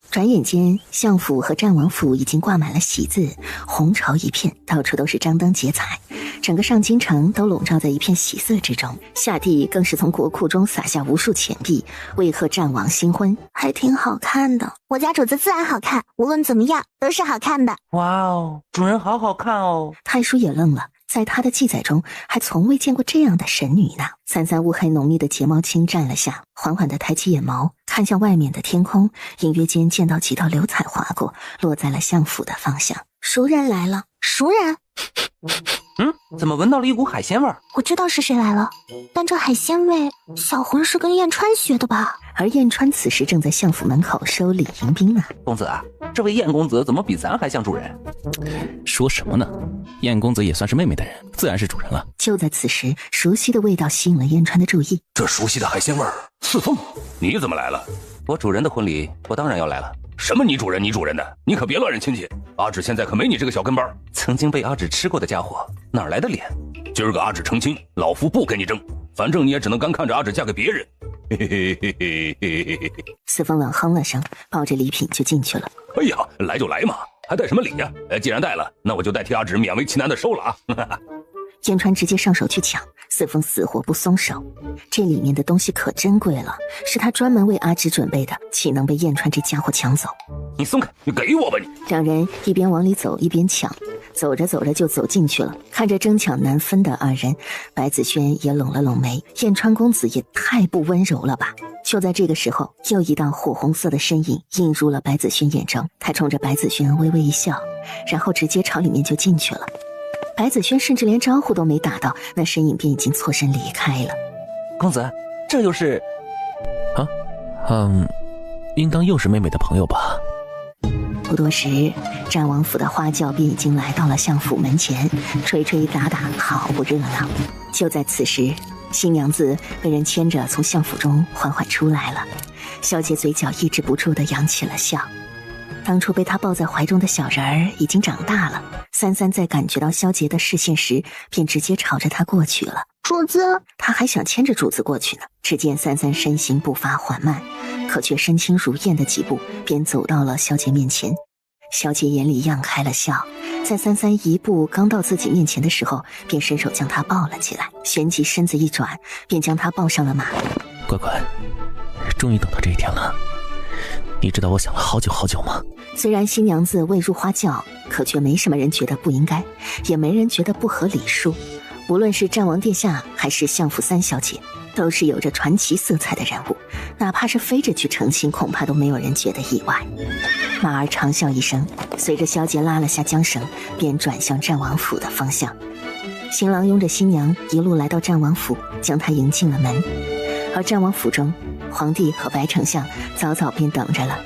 转眼间，相府和战王府已经挂满了喜字，红潮一片，到处都是张灯结彩，整个上京城都笼罩在一片喜色之中。下地更是从国库中撒下无数钱币，为贺战王新婚，还挺好看的。我家主子自然好看，无论怎么样都是好看的。哇哦，主人好好看哦！太叔也愣了。在他的记载中，还从未见过这样的神女呢。三三乌黑浓密的睫毛轻站了下，缓缓地抬起眼眸，看向外面的天空，隐约间见到几道流彩划过，落在了相府的方向。熟人来了。熟人？怎么闻到了一股海鲜味？我知道是谁来了，但这海鲜味，小魂是跟燕川学的吧？而燕川此时正在相府门口收礼迎宾呢。公子啊，这位燕公子怎么比咱还像主人？说什么呢？燕公子也算是妹妹的人，自然是主人了。就在此时，熟悉的味道吸引了燕川的注意。这熟悉的海鲜味儿，四凤，你怎么来了？我主人的婚礼，我当然要来了。什么你主人你主人的，你可别乱认亲戚。阿芷现在可没你这个小跟班。曾经被阿芷吃过的家伙，哪来的脸？今儿个阿芷成亲，老夫不跟你争，反正你也只能干看着阿芷嫁给别人。嘿嘿嘿嘿嘿嘿嘿。四凤冷哼了声，抱着礼品就进去了。哎呀，来就来嘛，还带什么礼呀？既然带了，那我就代替阿芷勉为其难的收了啊。燕川直接上手去抢，四凤死活不松手。这里面的东西可珍贵了，是他专门为阿芷准备的，岂能被燕川这家伙抢走？你松开，你给我吧你！两人一边往里走一边抢，走着走着就走进去了。看着争抢难分的二人，白子轩也拢了拢眉，燕川公子也太不温柔了吧。就在这个时候，又一道火红色的身影映入了白子轩眼中，他冲着白子轩微微一笑，然后直接朝里面就进去了。白子轩甚至连招呼都没打到，那身影便已经错身离开了。公子，这又是？应当又是妹妹的朋友吧。不多时，战王府的花轿便已经来到了相府门前，吹吹打打，好不热闹。就在此时，新娘子被人牵着从相府中缓缓出来了，萧杰嘴角抑制不住地扬起了笑。当初被他抱在怀中的小人儿已经长大了，三三在感觉到萧杰的视线时，便直接朝着他过去了。主子，他还想牵着主子过去呢，只见三三身形步伐缓慢，可却身轻如燕的几步，便走到了萧杰面前。萧杰眼里漾开了笑，在三三一步刚到自己面前的时候，便伸手将他抱了起来，旋即身子一转，便将他抱上了马。乖乖，终于等到这一天了。你知道我想了好久好久吗？虽然新娘子未入花轿，可却没什么人觉得不应该，也没人觉得不合礼数。无论是战王殿下还是相府三小姐，都是有着传奇色彩的人物，哪怕是飞着去成亲，恐怕都没有人觉得意外。马儿长啸一声，随着萧杰拉了下缰绳，便转向战王府的方向。新郎拥着新娘一路来到战王府，将她迎进了门。而战王府中，皇帝和白丞相早早便等着了。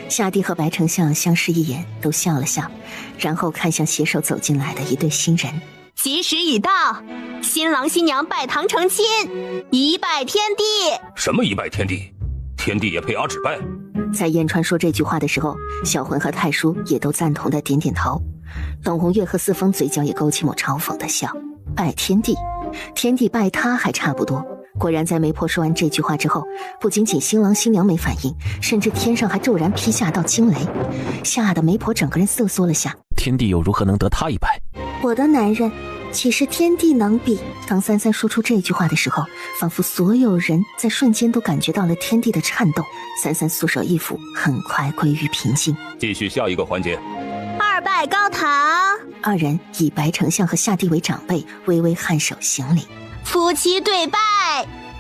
夏帝和白丞相相视一眼，都笑了笑，然后看向携手走进来的一对新人。吉时已到，新郎新娘拜堂成亲，一拜天地。什么一拜天地？天地也配阿芷拜？在燕川说这句话的时候，小魂和太叔也都赞同的点点头。冷红月和四风嘴角也勾起抹嘲讽的笑。拜天地，天地拜他还差不多。果然在媒婆说完这句话之后，不仅仅新郎新娘没反应，甚至天上还骤然劈下道惊雷，吓得媒婆整个人瑟缩了下。天地又如何能得他一拜？我的男人岂是天地能比？当三三说出这句话的时候，仿佛所有人在瞬间都感觉到了天地的颤动。三三素手一抚，很快归于平静。继续下一个环节。二拜高堂。二人以白丞相和夏帝为长辈，微微颔首行礼。夫妻对拜。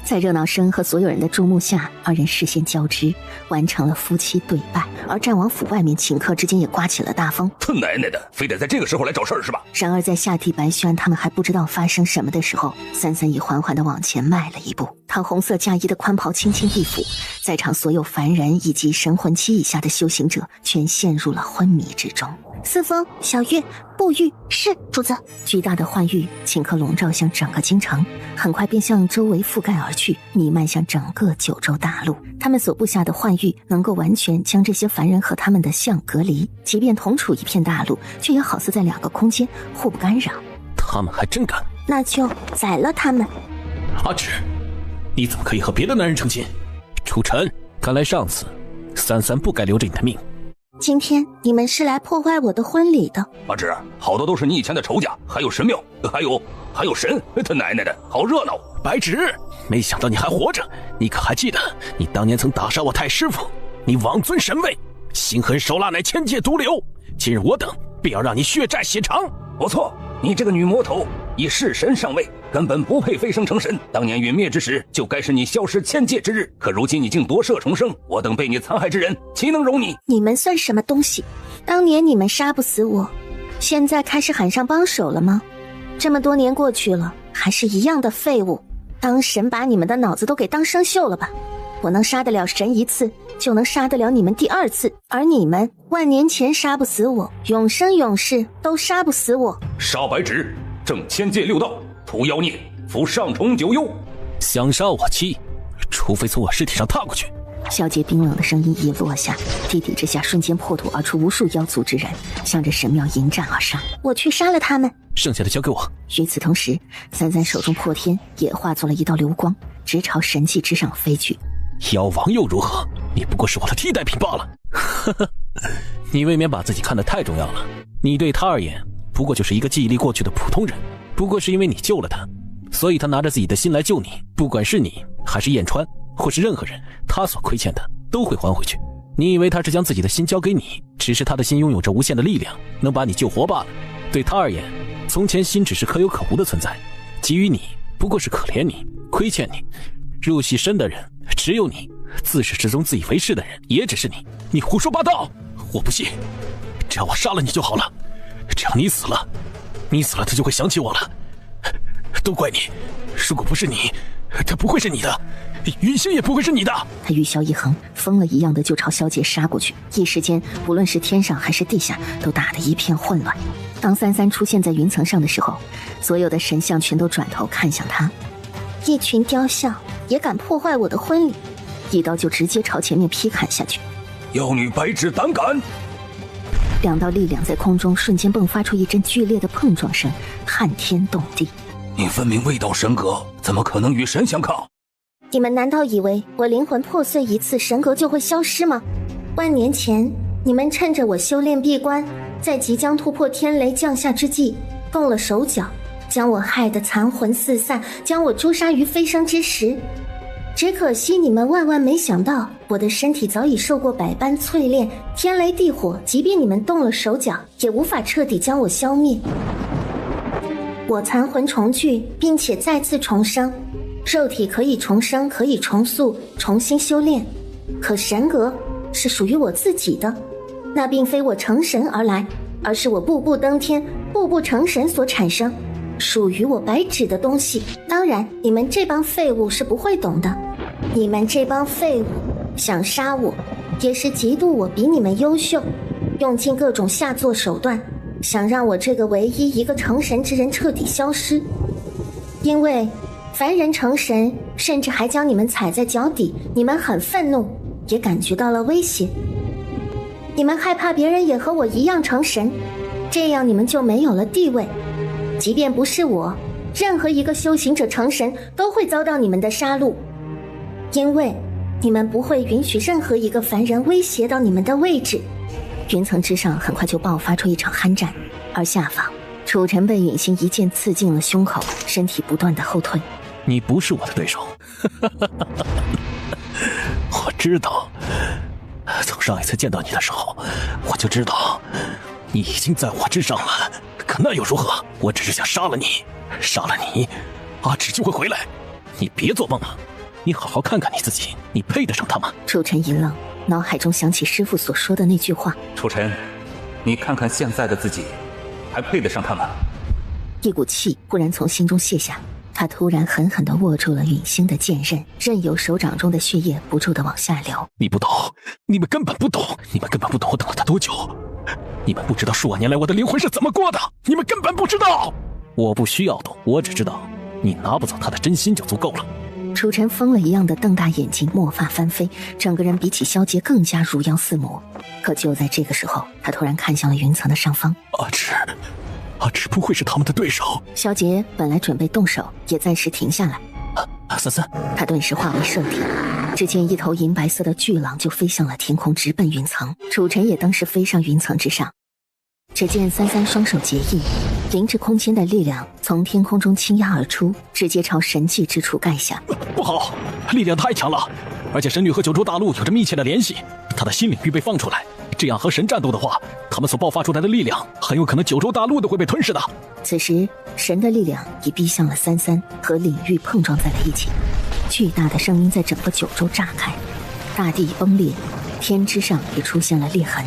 在热闹声和所有人的注目下，二人视线交织，完成了夫妻对拜。而战王府外面顷刻之间也刮起了大风。他奶奶的，非得在这个时候来找事儿是吧？然而在夏帝、白轩他们还不知道发生什么的时候，三三已缓缓地往前迈了一步，唐红色嫁衣的宽袍轻轻一拂，在场所有凡人以及神魂期以下的修行者全陷入了昏迷之中。四风、小月、步玉，是主子。巨大的幻玉顷刻笼罩向整个京城，很快便向周围覆盖而去，弥漫向整个九州大陆。他们所布下的幻玉能够完全将这些凡人和他们的相隔离，即便同处一片大陆，却也好似在两个空间，互不干扰。他们还真敢！那就宰了他们。阿芷，你怎么可以和别的男人成亲？楚尘，看来上次三三不该留着你的命。今天你们是来破坏我的婚礼的。阿芷，好多都是你以前的仇家，还有神庙，还有神，他奶奶的，好热闹！白芷，没想到你还活着，你可还记得你当年曾打杀我太师傅？你妄尊神位，心狠手辣乃千界毒瘤，今日我等必要让你血债血偿！不错，你这个女魔头以弑神上位，根本不配飞升成神。当年陨灭之时，就该是你消失千界之日。可如今你竟夺舍重生，我等被你残害之人，岂能容你？你们算什么东西？当年你们杀不死我，现在开始喊上帮手了吗？这么多年过去了，还是一样的废物。当神把你们的脑子都给当生锈了吧？我能杀得了神一次，就能杀得了你们第2次，而你们万年前杀不死我，永生永世都杀不死我。杀白纸，正千界6道，屠妖孽，服上重9幽。想杀我妻，除非从我尸体上踏过去。萧杰冰冷的声音一落下，地底之下瞬间破土而出无数妖族之人，向着神庙迎战而上。我去杀了他们，剩下的交给我。与此同时，33手中破天也化作了一道流光，直朝神迹之上飞去。妖王又如何？你不过是我的替代品罢了。呵呵，你未免把自己看得太重要了。你对他而言，不过就是一个记忆力过去的普通人，不过是因为你救了他，所以他拿着自己的心来救你。不管是你，还是燕川，或是任何人，他所亏欠的都会还回去。你以为他是将自己的心交给你，只是他的心拥有着无限的力量，能把你救活罢了。对他而言，从前心只是可有可无的存在，给予你不过是可怜你，亏欠你。入戏深的人只有你，自始至终自以为是的人也只是你。你胡说八道！我不信，只要我杀了你就好了。只要你死了，他就会想起我了。都怪你，如果不是你，他不会是你的，云星也不会是你的。他玉箫一横，疯了一样的就朝萧杰杀过去。一时间，无论是天上还是地下，都打得一片混乱。当33出现在云层上的时候，所有的神像全都转头看向他。一群雕像也敢破坏我的婚礼，一刀就直接朝前面劈砍下去。妖女白纸胆敢！2道力量在空中瞬间迸发出一阵剧烈的碰撞声，撼天动地。你分明未到神格，怎么可能与神相抗？你们难道以为我灵魂破碎一次，神格就会消失吗？万年前，你们趁着我修炼闭关，在即将突破天雷降下之际，动了手脚，将我害得残魂四散，将我诛杀于飞升之时。只可惜你们万万没想到，我的身体早已受过百般淬炼，天雷地火，即便你们动了手脚，也无法彻底将我消灭。我残魂重聚，并且再次重生，肉体可以重生，可以重塑，重新修炼，可神格是属于我自己的，那并非我成神而来，而是我步步登天，步步成神所产生，属于我白纸的东西。当然，你们这帮废物是不会懂的。你们这帮废物想杀我，也是嫉妒我比你们优秀，用尽各种下作手段，想让我这个唯一一个成神之人彻底消失。因为凡人成神，甚至还将你们踩在脚底，你们很愤怒，也感觉到了威胁。你们害怕别人也和我一样成神，这样你们就没有了地位。即便不是我，任何一个修行者成神都会遭到你们的杀戮，因为你们不会允许任何一个凡人威胁到你们的位置。云层之上很快就爆发出一场酣战，而下方楚尘被允星一剑刺进了胸口，身体不断的后退。你不是我的对手。我知道，从上一次见到你的时候，我就知道你已经在我之上了。可那又如何？我只是想杀了你，杀了你，阿芷就会回来。你别做梦了，你好好看看你自己，你配得上他吗？楚尘一愣，脑海中想起师父所说的那句话。楚尘，你看看现在的自己，还配得上他吗？一股气忽然从心中卸下，他突然狠狠地握住了允星的剑刃，任由手掌中的血液不住地往下流。你不懂，你们根本不懂，你们根本不懂我等了他多久。你们不知道数万年来我的灵魂是怎么过的，你们根本不知道。我不需要懂，我只知道你拿不走他的真心就足够了。楚尘疯了一样的瞪大眼睛，墨发翻飞，整个人比起萧杰更加如妖似魔。可就在这个时候，他突然看向了云层的上方。阿芷不会是他们的对手。萧杰本来准备动手，也暂时停下来。33，他顿时化为射体，只见一头银白色的巨狼就飞向了天空，直奔云层。楚尘也当时飞上云层之上。只见33双手结印，灵智空间的力量从天空中倾压而出，直接朝神迹之处盖下。不好，力量太强了，而且神女和九州大陆有着密切的联系，她的新领域被放出来，这样和神战斗的话，他们所爆发出来的力量很有可能九州大陆都会被吞噬的。此时神的力量已逼向了33，和领域碰撞在了一起，巨大的声音在整个九州炸开，大地崩裂，天之上也出现了裂痕。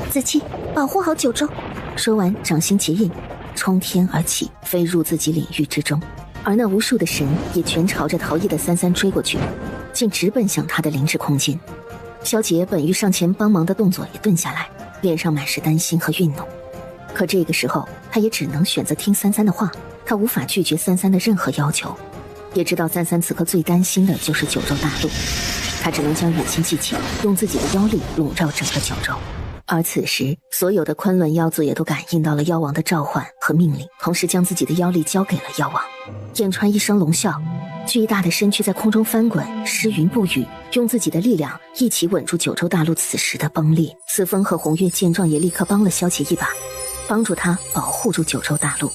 子期，保护好九州。说完，掌心结印，冲天而起，飞入自己领域之中。而那无数的神也全朝着逃逸的33追过去。竟直奔向他的灵智空间。萧杰本欲上前帮忙的动作也顿下来，脸上满是担心和愠怒。可这个时候，他也只能选择听33的话，他无法拒绝33的任何要求。也知道33此刻最担心的就是九州大陆，他只能将远心记起，用自己的妖力笼罩整个九州。而此时，所有的昆仑妖族也都感应到了妖王的召唤和命令，同时将自己的妖力交给了妖王。燕川一声龙啸，巨大的身躯在空中翻滚，诗云不语，用自己的力量一起稳住九州大陆此时的崩裂。四风和红月见状也立刻帮了萧杰一把，帮助他保护住九州大陆。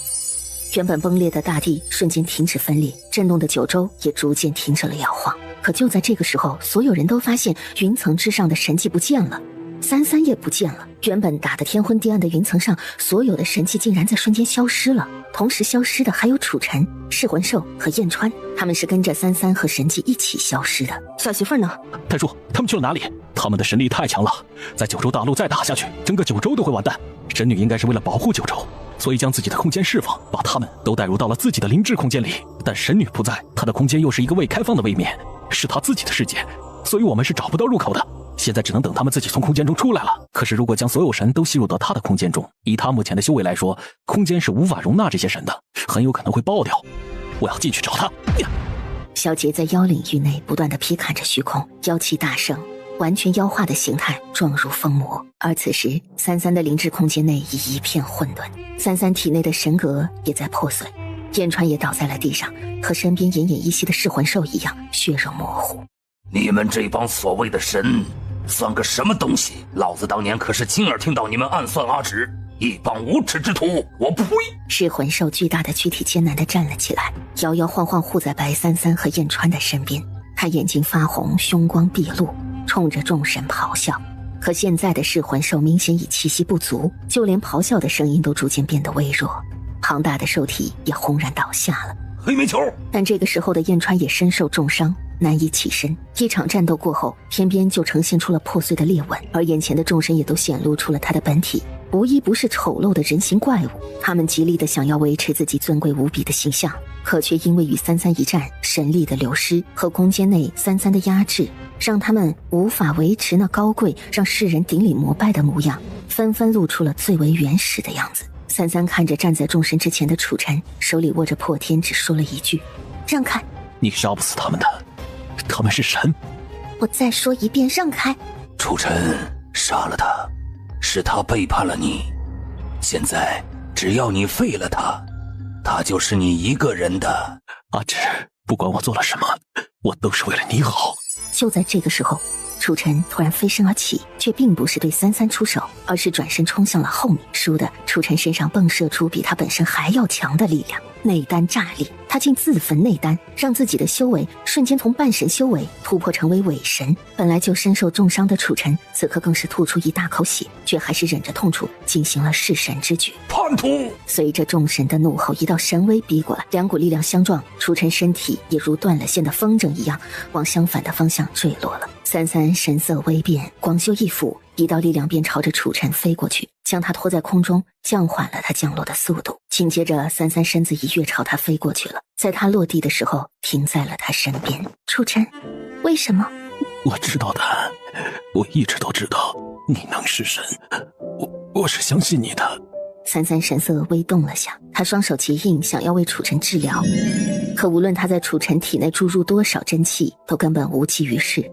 原本崩裂的大地瞬间停止分裂，震动的九州也逐渐停止了摇晃。可就在这个时候，所有人都发现云层之上的神迹不见了，33也不见了。原本打得天昏地暗的云层上，所有的神迹竟然在瞬间消失了。同时消失的还有楚尘、噬魂兽和燕川，他们是跟着33和神迹一起消失的。小媳妇呢？太叔，他们去了哪里？他们的神力太强了，在九州大陆再打下去，整个九州都会完蛋。神女应该是为了保护九州，所以将自己的空间释放，把他们都带入到了自己的灵智空间里。但神女不在，她的空间又是一个未开放的位面，是她自己的世界，所以我们是找不到入口的。现在只能等他们自己从空间中出来了。可是如果将所有神都吸入到他的空间中，以他目前的修为来说，空间是无法容纳这些神的，很有可能会爆掉。我要进去找他。萧杰在妖领域内不断地劈砍着虚空，妖气大盛，完全妖化的形态状如疯魔。而此时33的灵智空间内已一片混沌，33体内的神格也在破碎，燕川也倒在了地上，和身边奄奄一息的噬魂兽一样，血肉模糊。你们这帮所谓的神算个什么东西？老子当年可是亲耳听到你们暗算阿芷，一帮无耻之徒！我呸！噬魂兽巨大的躯体艰难地站了起来，摇摇晃晃护在白33和燕川的身边。他眼睛发红，凶光毕露，冲着众神咆哮。可现在的噬魂兽明显已气息不足，就连咆哮的声音都逐渐变得微弱，庞大的兽体也轰然倒下了。黑煤球！但这个时候的燕川也身受重伤，难以起身。一场战斗过后，天边就呈现出了破碎的裂纹，而眼前的众神也都显露出了他的本体，无一不是丑陋的人形怪物。他们极力的想要维持自己尊贵无比的形象，可却因为与33一战神力的流失和空间内33的压制，让他们无法维持那高贵让世人顶礼膜拜的模样，纷纷露出了最为原始的样子。33看着站在众神之前的楚尘，手里握着破天，只说了一句：让开。你杀不死他们的，他们是神。我再说一遍，让开。楚尘，杀了他，是他背叛了你，现在只要你废了他，他就是你一个人的。阿芷，不管我做了什么，我都是为了你好。就在这个时候，楚尘突然飞身而起，却并不是对33出手，而是转身冲向了后面。倏地，楚尘身上迸射出比他本身还要强的力量，内丹炸裂，他竟自焚内丹，让自己的修为瞬间从半神修为突破成为伪神。本来就身受重伤的楚尘，此刻更是吐出一大口血，却还是忍着痛楚进行了弑神之举。叛徒！随着众神的怒吼，一道神威逼过来，两股力量相撞，楚尘身体也如断了线的风筝一样往相反的方向坠落了。33神色微变，广袖一抚，一道力量便朝着楚尘飞过去，将他拖在空中，降缓了他降落的速度。紧接着33身子一跃朝他飞过去了，在他落地的时候停在了他身边。楚尘，为什么？我知道的，我一直都知道你能是神，我是相信你的。33神色微动了下，他双手结印，想要为楚尘治疗，可无论他在楚尘体内注入多少真气，都根本无济于事。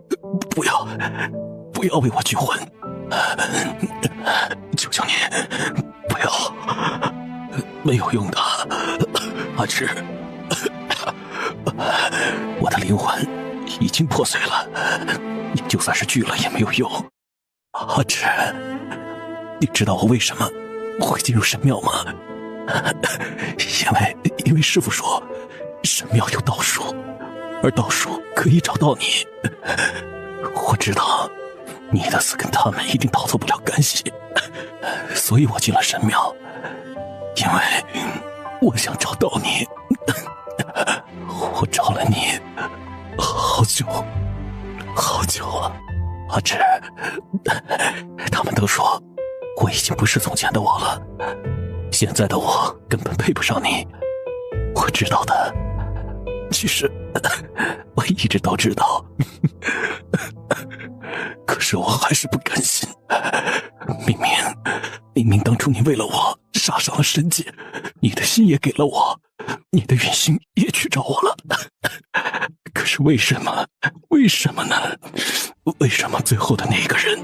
不要为我聚魂，求求你，不要，没有用的，阿芷，我的灵魂已经破碎了，你就算是聚了也没有用。阿芷，你知道我为什么会进入神庙吗？因为师父说神庙有道术，而道术可以找到你。我知道你的死跟他们一定逃脱不了干系，所以我进了神庙，因为我想找到你。我找了你好久好久啊，阿芷。他们都说我已经不是从前的我了，现在的我根本配不上你。我知道的，其实我一直都知道，可是我还是不甘心。明明当初你为了我杀伤了申姐，你的心也给了我，你的远行也去找我了，可是为什么呢？为什么最后的那个人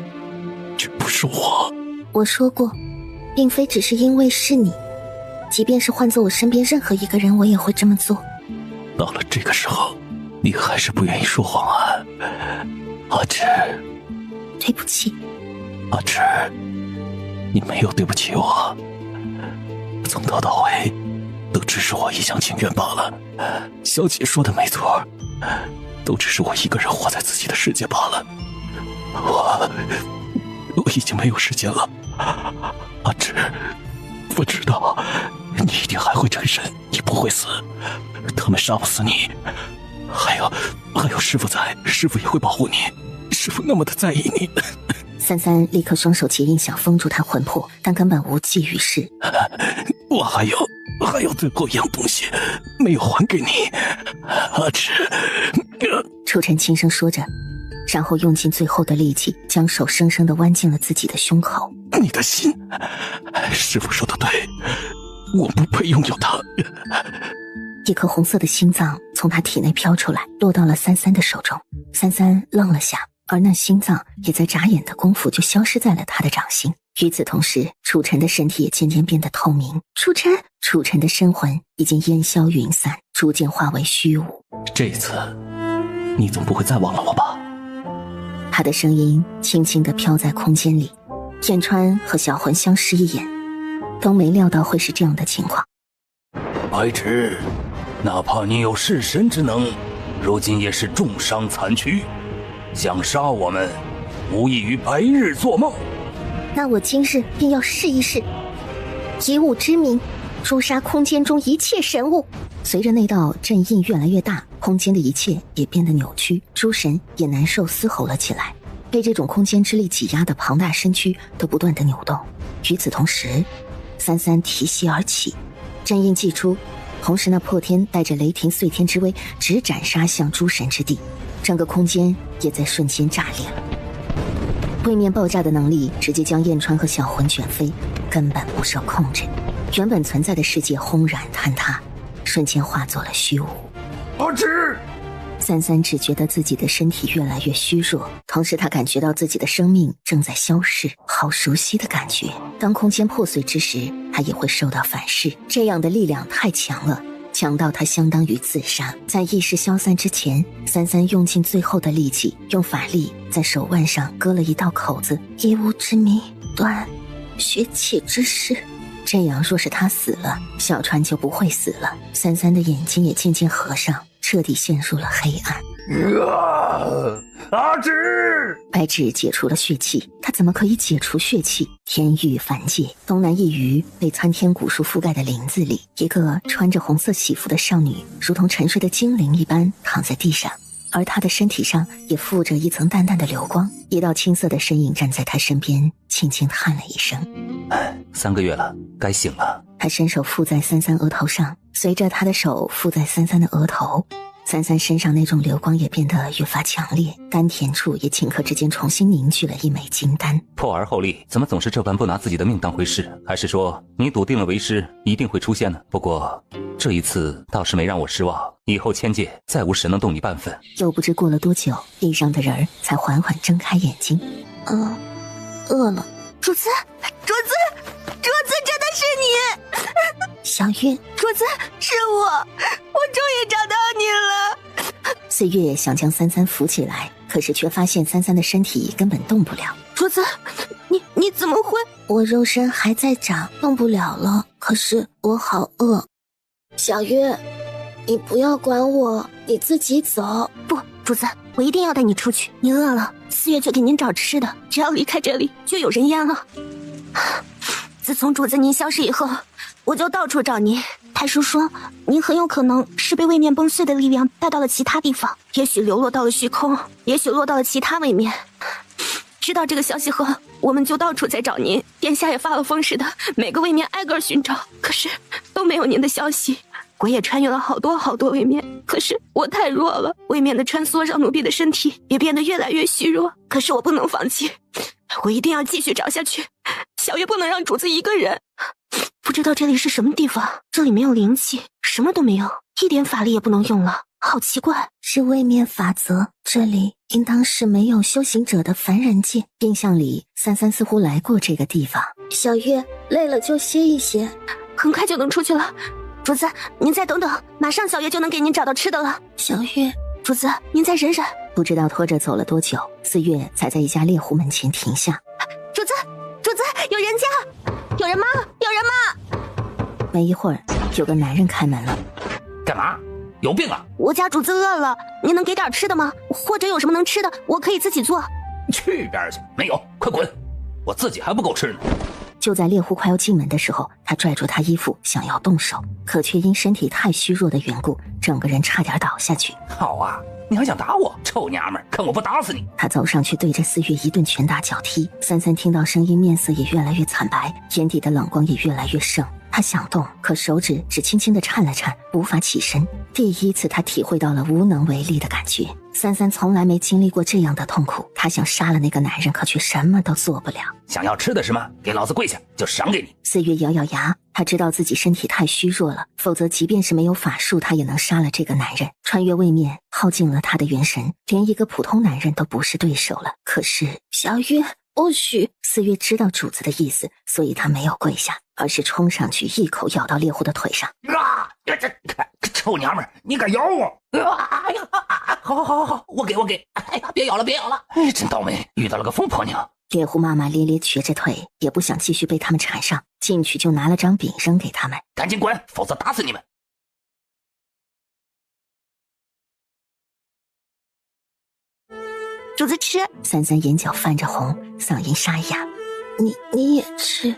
却不是我？我说过，并非只是因为是你，即便是换做我身边任何一个人，我也会这么做。到了这个时候，你还是不愿意说谎啊，阿芷。对不起，阿芷，你没有对不起我，从头到尾都只是我一厢情愿罢了。小姐说的没错，都只是我一个人活在自己的世界罢了。我已经没有时间了，阿芷，我知道你一定还会成神，你不会死，他们杀不死你。还有师父在，师父也会保护你，师父那么的在意你。三三立刻双手结印想封住他魂魄，但根本无济于事。我还有最后一样东西没有还给你，阿芷。楚尘轻声说着，然后用尽最后的力气，将手生生地剜进了自己的胸口。你的心，师父说的对，我不配拥有它。一颗红色的心脏从他体内飘出来，落到了三三的手中。三三愣了下，而那心脏也在眨眼的功夫就消失在了他的掌心。与此同时，楚尘的身体也渐渐变得透明。楚尘的身魂已经烟消云散，逐渐化为虚无。这一次，你总不会再忘了我吧？他的声音轻轻地飘在空间里。燕川和小魂相视一眼，都没料到会是这样的情况。白芷，哪怕你有弑神之能，如今也是重伤残躯，想杀我们，无异于白日做梦。那我今日便要试一试，以吾之名诛杀空间中一切神物。随着那道阵印越来越大，空间的一切也变得扭曲，诸神也难受嘶吼了起来，被这种空间之力挤压的庞大身躯都不断的扭动。与此同时，三三提膝而起，阵印祭出，同时那破天带着雷霆碎天之威直斩杀向诸神之地，整个空间也在瞬间炸裂了。位面爆炸的能力直接将燕川和小魂卷飞，根本不受控制，原本存在的世界轰然坍塌，瞬间化作了虚无。阿芷，三三只觉得自己的身体越来越虚弱，同时他感觉到自己的生命正在消逝，好熟悉的感觉。当空间破碎之时，他也会受到反噬，这样的力量太强了，强到他相当于自杀。在意识消散之前，三三用尽最后的力气，用法力在手腕上割了一道口子，以吾之名断血气之势。这样若是他死了，小川就不会死了。三三的眼睛也渐渐合上，彻底陷入了黑暗。阿芷！白芷解除了血气，他怎么可以解除血气？天域凡界东南一隅被参天古树覆盖的林子里，一个穿着红色喜服的少女，如同沉睡的精灵一般躺在地上，而她的身体上也附着一层淡淡的流光。一道青色的身影站在她身边，轻轻叹了一声：“3个月了，该醒了。”他伸手附在三三额头上，随着他的手附在三三的额头，三三身上那种流光也变得越发强烈，丹田处也顷刻之间重新凝聚了一枚金丹。破而后立，怎么总是这般不拿自己的命当回事？还是说你笃定了为师一定会出现呢？不过这一次倒是没让我失望，以后千界再无神能动你半分。又不知过了多久，地上的人儿才缓缓睁开眼睛。饿了。主子，真的是你！小月，主子，是我终于找到你了。岁月想将三三扶起来，可是却发现三三的身体根本动不了。主子，你怎么会？我肉身还在长，动不了了。可是我好饿。小月，你不要管我，你自己走。不，主子，我一定要带你出去。你饿了，4月就给您找吃的，只要离开这里，就有人烟了。自从主子您消失以后，我就到处找您。太叔说，您很有可能是被位面崩碎的力量带到了其他地方，也许流落到了虚空，也许落到了其他位面。知道这个消息后，我们就到处在找您。殿下也发了疯似的，每个位面挨个寻找，可是都没有您的消息。我也穿越了好多位面，可是我太弱了，位面的穿梭让奴婢的身体也变得越来越虚弱。可是我不能放弃，我一定要继续找下去。小月不能让主子一个人。不知道这里是什么地方，这里没有灵气，什么都没有，一点法力也不能用了，好奇怪。是位面法则，这里应当是没有修行者的凡人界。印象里33似乎来过这个地方。小月累了就歇一歇，很快就能出去了。主子，您再等等，马上小月就能给您找到吃的了。小月，主子，您再忍忍。不知道拖着走了多久，4月才在一家猎户门前停下。主子，主子，有人家，有人吗？有人吗？没一会儿，有个男人开门了。干嘛？有病啊！我家主子饿了，您能给点吃的吗？或者有什么能吃的，我可以自己做。去边去！没有，快滚！我自己还不够吃呢。就在猎户快要进门的时候，他拽住他衣服想要动手，可却因身体太虚弱的缘故，整个人差点倒下去。好啊，你还想打我，臭娘们儿！看我不打死你！他走上去对着4月一顿拳打脚踢。33听到声音，面色也越来越惨白，眼底的冷光也越来越盛。他想动，可手指只轻轻地颤了颤，无法起身。第一次他体会到了无能为力的感觉。33从来没经历过这样的痛苦，他想杀了那个男人，可却什么都做不了。想要吃的是吗？给老子跪下，就赏给你。4月咬咬牙，他知道自己身体太虚弱了，否则即便是没有法术，他也能杀了这个男人。穿越位面耗尽了他的元神，连一个普通男人都不是对手了。可是小月，不许！4月知道主子的意思，所以他没有跪下，而是冲上去一口咬到猎户的腿上。啊！这臭娘们儿，你敢咬我！哎呀！好，我给！哎呀，别咬了！哎，真倒霉，遇到了个疯婆娘。猎户妈妈咧咧瘸着腿，也不想继续被他们缠上，进去就拿了张饼扔给他们。赶紧滚，否则打死你们！主子吃。33眼角泛着红，嗓音沙哑。你也吃？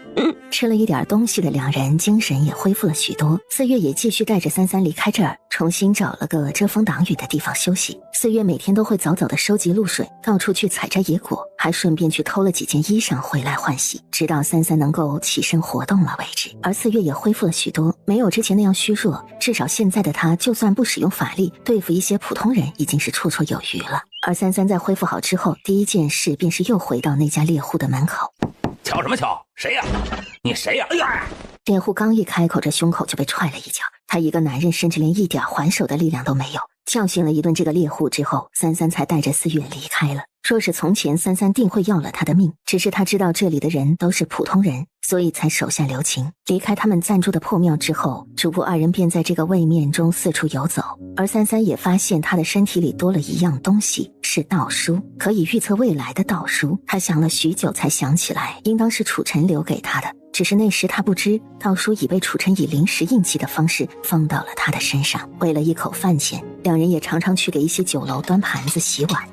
吃了一点东西的两人精神也恢复了许多。4月也继续带着33离开这儿，重新找了个遮风挡雨的地方休息。4月每天都会早早的收集露水，到处去采摘野果，还顺便去偷了几件衣裳回来换洗，直到33能够起身活动了为止。而4月也恢复了许多，没有之前那样虚弱，至少现在的他就算不使用法力，对付一些普通人已经是绰绰有余了。而33在恢复好之后，第一件事便是又回到那家猎户的门口。瞧什么瞧？谁呀？你谁呀？哎呀！猎户刚一开口，这胸口就被踹了一脚。他一个男人，甚至连一点还手的力量都没有。教训了一顿这个猎户之后，33才带着4月离开了。若是从前，33定会要了他的命，只是他知道这里的人都是普通人，所以才手下留情。离开他们暂住的破庙之后，主仆二人便在这个位面中四处游走。而33也发现他的身体里多了一样东西，是道书，可以预测未来的道书。他想了许久才想起来，应当是楚尘留给他的，只是那时他不知道书已被楚尘以临时印记的方式放到了他的身上。为了一口饭钱，两人也常常去给一些酒楼端盘子洗碗。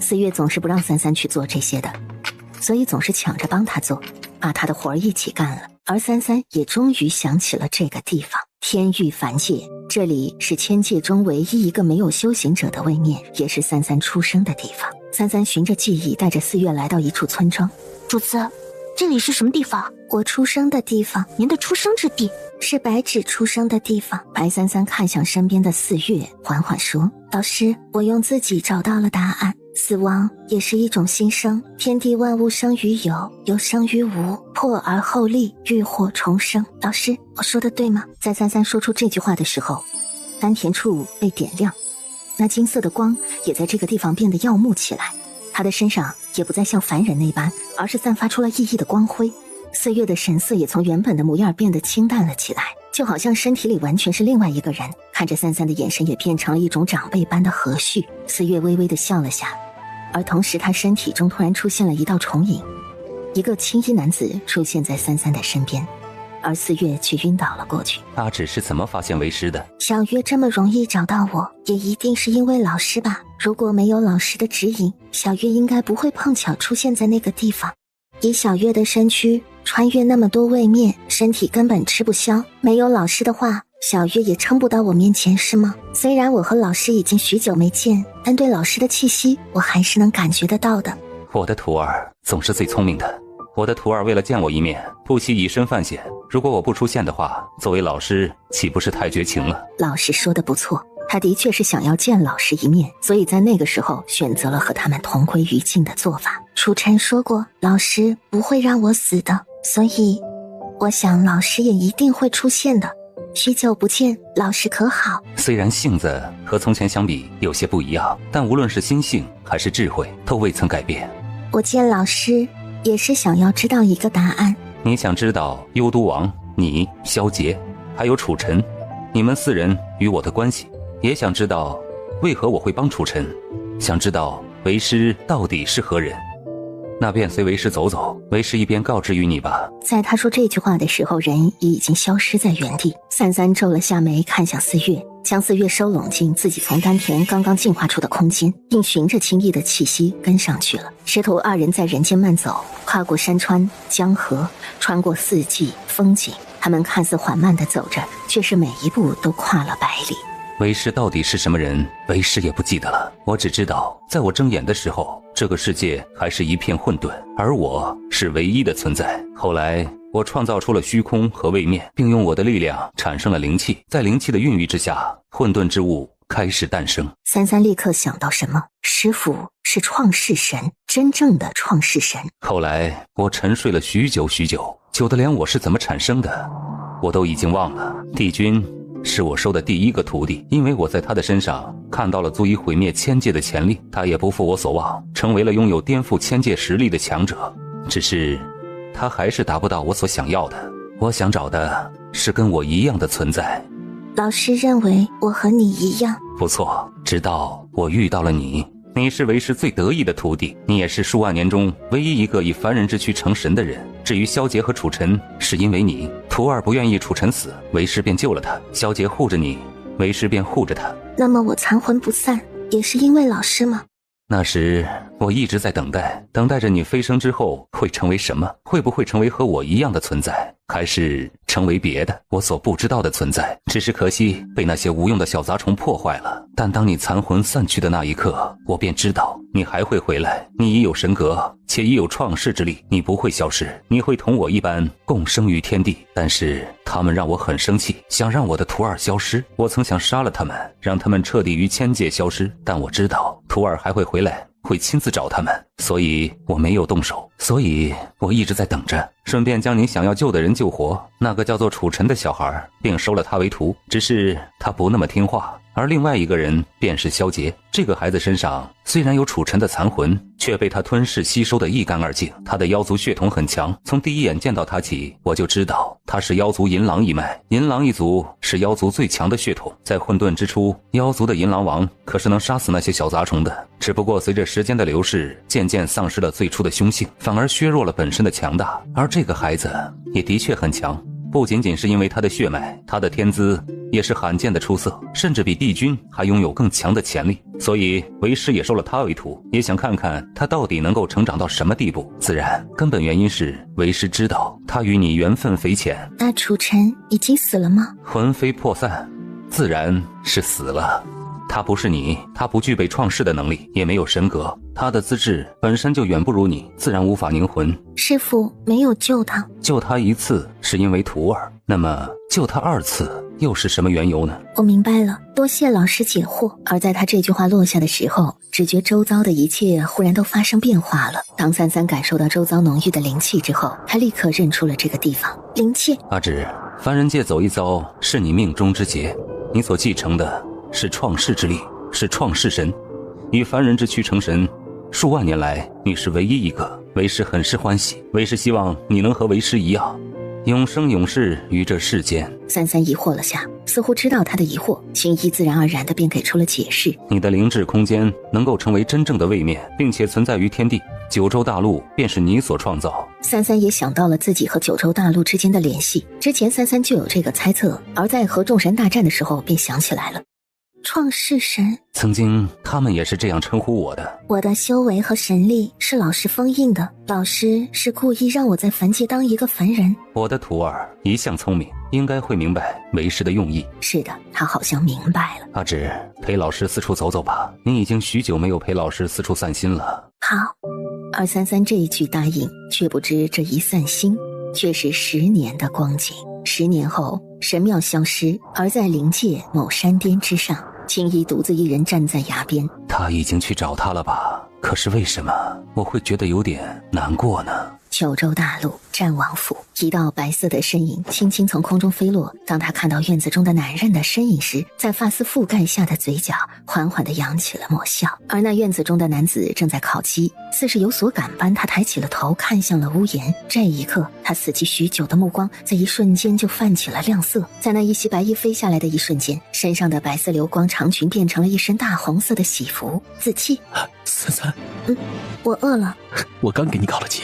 4月总是不让33去做这些的，所以总是抢着帮他做，把他的活儿一起干了。而33也终于想起了这个地方，天域凡界，这里是千界中唯一一个没有修行者的位面，也是33出生的地方。33循着记忆带着4月来到一处村庄。主子，这里是什么地方？我出生的地方。您的出生之地是白纸出生的地方。白33看向身边的4月，缓缓说：老师，我用自己找到了答案。死亡也是一种新生，天地万物生于有，有生于无，破而后立，浴火重生。老师，我说的对吗？在33说出这句话的时候，丹田处被点亮，那金色的光也在这个地方变得耀目起来。他的身上也不再像凡人那般，而是散发出了熠熠的光辉。4月的神色也从原本的模样变得清淡了起来，就好像身体里完全是另外一个人。看着33的眼神也变成了一种长辈般的和煦。4月微微地笑了下，而同时他身体中突然出现了一道重影，一个青衣男子出现在33的身边，而4月却晕倒了过去。阿芷是怎么发现为师的？小月这么容易找到我，也一定是因为老师吧？如果没有老师的指引，小月应该不会碰巧出现在那个地方。以小月的身躯，穿越那么多位面，身体根本吃不消。没有老师的话，小月也撑不到我面前，是吗？虽然我和老师已经许久没见，但对老师的气息，我还是能感觉得到的。我的徒儿总是最聪明的，我的徒儿为了见我一面，不惜以身犯险。如果我不出现的话，作为老师，岂不是太绝情了？老师说的不错，他的确是想要见老师一面，所以在那个时候选择了和他们同归于尽的做法。楚晨说过，老师不会让我死的，所以我想老师也一定会出现的。许久不见，老师可好？虽然性子和从前相比有些不一样，但无论是心性还是智慧，都未曾改变。我见老师也是想要知道一个答案。你想知道幽都王、你、萧杰，还有楚晨，你们4人与我的关系，也想知道为何我会帮楚晨，想知道为师到底是何人。那便随为师走走，为师一边告知于你吧。在他说这句话的时候，人也已经消失在原地。33皱了下眉，看向四月，将四月收拢进自己从丹田刚刚进化出的空间，并循着轻易的气息跟上去了。师徒2人在人间慢走，跨过山川江河，穿过四季风景。他们看似缓慢地走着，却是每一步都跨了100里。为师到底是什么人，为师也不记得了。我只知道，在我睁眼的时候，这个世界还是一片混沌，而我是唯一的存在。后来我创造出了虚空和位面，并用我的力量产生了灵气，在灵气的孕育之下，混沌之物开始诞生。33立刻想到什么，师父是创世神，真正的创世神。后来我沉睡了许久许久，久得连我是怎么产生的我都已经忘了。帝君是我收的第一个徒弟，因为我在他的身上看到了足以毁灭千界的潜力，他也不负我所望，成为了拥有颠覆千界实力的强者。只是他还是达不到我所想要的，我想找的是跟我一样的存在。老师认为我和你一样。不错，直到我遇到了你。你是为师最得意的徒弟，你也是数万年中唯一一个以凡人之躯成神的人。至于萧杰和楚晨，是因为你徒儿不愿意楚晨死，为师便救了他，萧杰护着你，为师便护着他。那么我残魂不散，也是因为老师吗？那时我一直在等待，等待着你飞升之后会成为什么，会不会成为和我一样的存在，还是成为别的我所不知道的存在。只是可惜被那些无用的小杂虫破坏了。但当你残魂散去的那一刻，我便知道你还会回来。你已有神格，且已有创世之力，你不会消失，你会同我一般共生于天地。但是他们让我很生气，想让我的徒儿消失。我曾想杀了他们，让他们彻底于千界消失，但我知道徒儿还会回来，会亲自找他们，所以我没有动手。所以我一直在等着，顺便将你想要救的人救活，那个叫做楚晨的小孩，并收了他为徒。只是他不那么听话，而另外一个人便是萧杰。这个孩子身上虽然有楚晨的残魂，却被他吞噬吸收得一干二净。他的妖族血统很强，从第一眼见到他起，我就知道他是妖族银狼一脉。银狼一族是妖族最强的血统，在混沌之初，妖族的银狼王可是能杀死那些小杂虫的。只不过随着时间的流逝，渐渐丧失了最初的凶性，反而削弱了本身的强大。而这个孩子也的确很强，不仅仅是因为他的血脉，他的天资也是罕见的出色，甚至比帝君还拥有更强的潜力。所以为师也收了他为徒，也想看看他到底能够成长到什么地步。自然根本原因是为师知道他与你缘分匪浅。那楚晨已经死了吗？魂飞魄散，自然是死了。他不是你，他不具备创世的能力，也没有神格，他的资质本身就远不如你，自然无法凝魂。师父没有救他，救他一次是因为徒儿，那么救他2次又是什么缘由呢？我明白了，多谢老师解惑。而在他这句话落下的时候，只觉周遭的一切忽然都发生变化了。当33感受到周遭浓郁的灵气之后，他立刻认出了这个地方。灵气。阿芷，凡人界走一遭是你命中之劫，你所继承的是创世之力，是创世神，以凡人之躯成神，数万年来你是唯一一个。为师很是欢喜，为师希望你能和为师一样永生永世于这世间。33疑惑了下，似乎知道他的疑惑，青衣自然而然地便给出了解释。你的灵智空间能够成为真正的位面，并且存在于天地，九州大陆便是你所创造。33也想到了自己和九州大陆之间的联系，之前33就有这个猜测，而在和众神大战的时候便想起来了。创世神，曾经他们也是这样称呼我的。我的修为和神力是老师封印的，老师是故意让我在凡界当一个凡人。我的徒儿一向聪明，应该会明白为师的用意。是的，他好像明白了。阿芷，陪老师四处走走吧，你已经许久没有陪老师四处散心了。好。而三三这一句答应，却不知这一散心，却是10年的光景。10年后，神庙消失，而在灵界某山巅之上，青衣独自一人站在崖边。他已经去找他了吧？可是为什么我会觉得有点难过呢？九州大陆战王府，一道白色的身影轻轻从空中飞落。当他看到院子中的男人的身影时，在发丝覆盖下的嘴角缓缓地扬起了抹笑。而那院子中的男子正在烤鸡，似是有所感般，他抬起了头，看向了屋檐。这一刻，他死寂许久的目光在一瞬间就泛起了亮色。在那一袭白衣飞下来的一瞬间，身上的白色流光长裙变成了一身大红色的喜服。子期，三三，我饿了。我刚给你烤了鸡，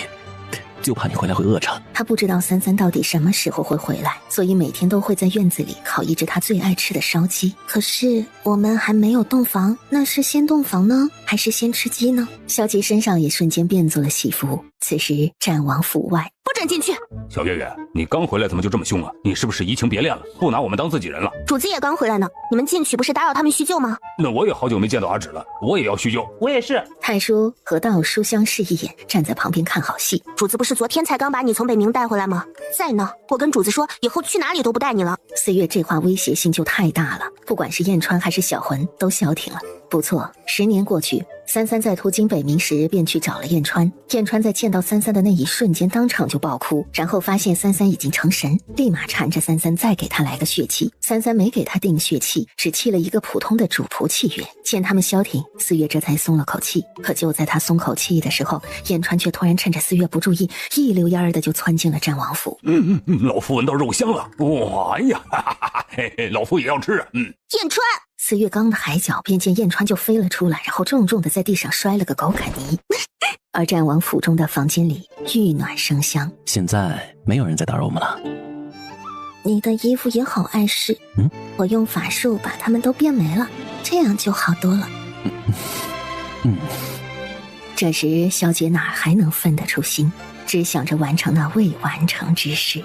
就怕你回来会饿着。他不知道三三到底什么时候会回来，所以每天都会在院子里烤一只他最爱吃的烧鸡。可是我们还没有洞房，那是先洞房呢，还是先吃鸡呢？萧琪身上也瞬间变作了喜服。此时战王府外，不准进去！小月月，你刚回来怎么就这么凶啊？你是不是移情别恋了？不拿我们当自己人了？主子也刚回来呢，你们进去不是打扰他们叙旧吗？那我也好久没见到阿芷了，我也要叙旧。我也是。太叔和道叔相视一眼，站在旁边看好戏。主子不是昨天才刚把你从北冥带回来吗？再呢，我跟主子说，以后去哪里都不带你了。四月这话威胁性就太大了，不管是燕川还是小魂都消停了。不错，10年过去，三三在途经北冥时便去找了燕川。燕川在见到三三的那一瞬间当场就爆哭，然后发现三三已经成神，立马缠着三三再给他来个血气。三三没给他定血气，只气了一个普通的主仆契约。见他们消停，四月这才松了口气。可就在他松口气的时候，燕川却突然趁着四月不注意，一溜烟儿的就窜进了战王府。老夫闻到肉香了，哇，哎呀，哈哈哈，嘿嘿，老夫也要吃啊。燕川，四月刚的海角便见燕川就飞了出来，然后重重的在地上摔了个狗啃泥。而战王府中的房间里玉暖生香。现在没有人再打扰我们了。你的衣服也好碍事，我用法术把它们都变没了，这样就好多了。这时小姐哪还能分得出心，只想着完成那未完成之事。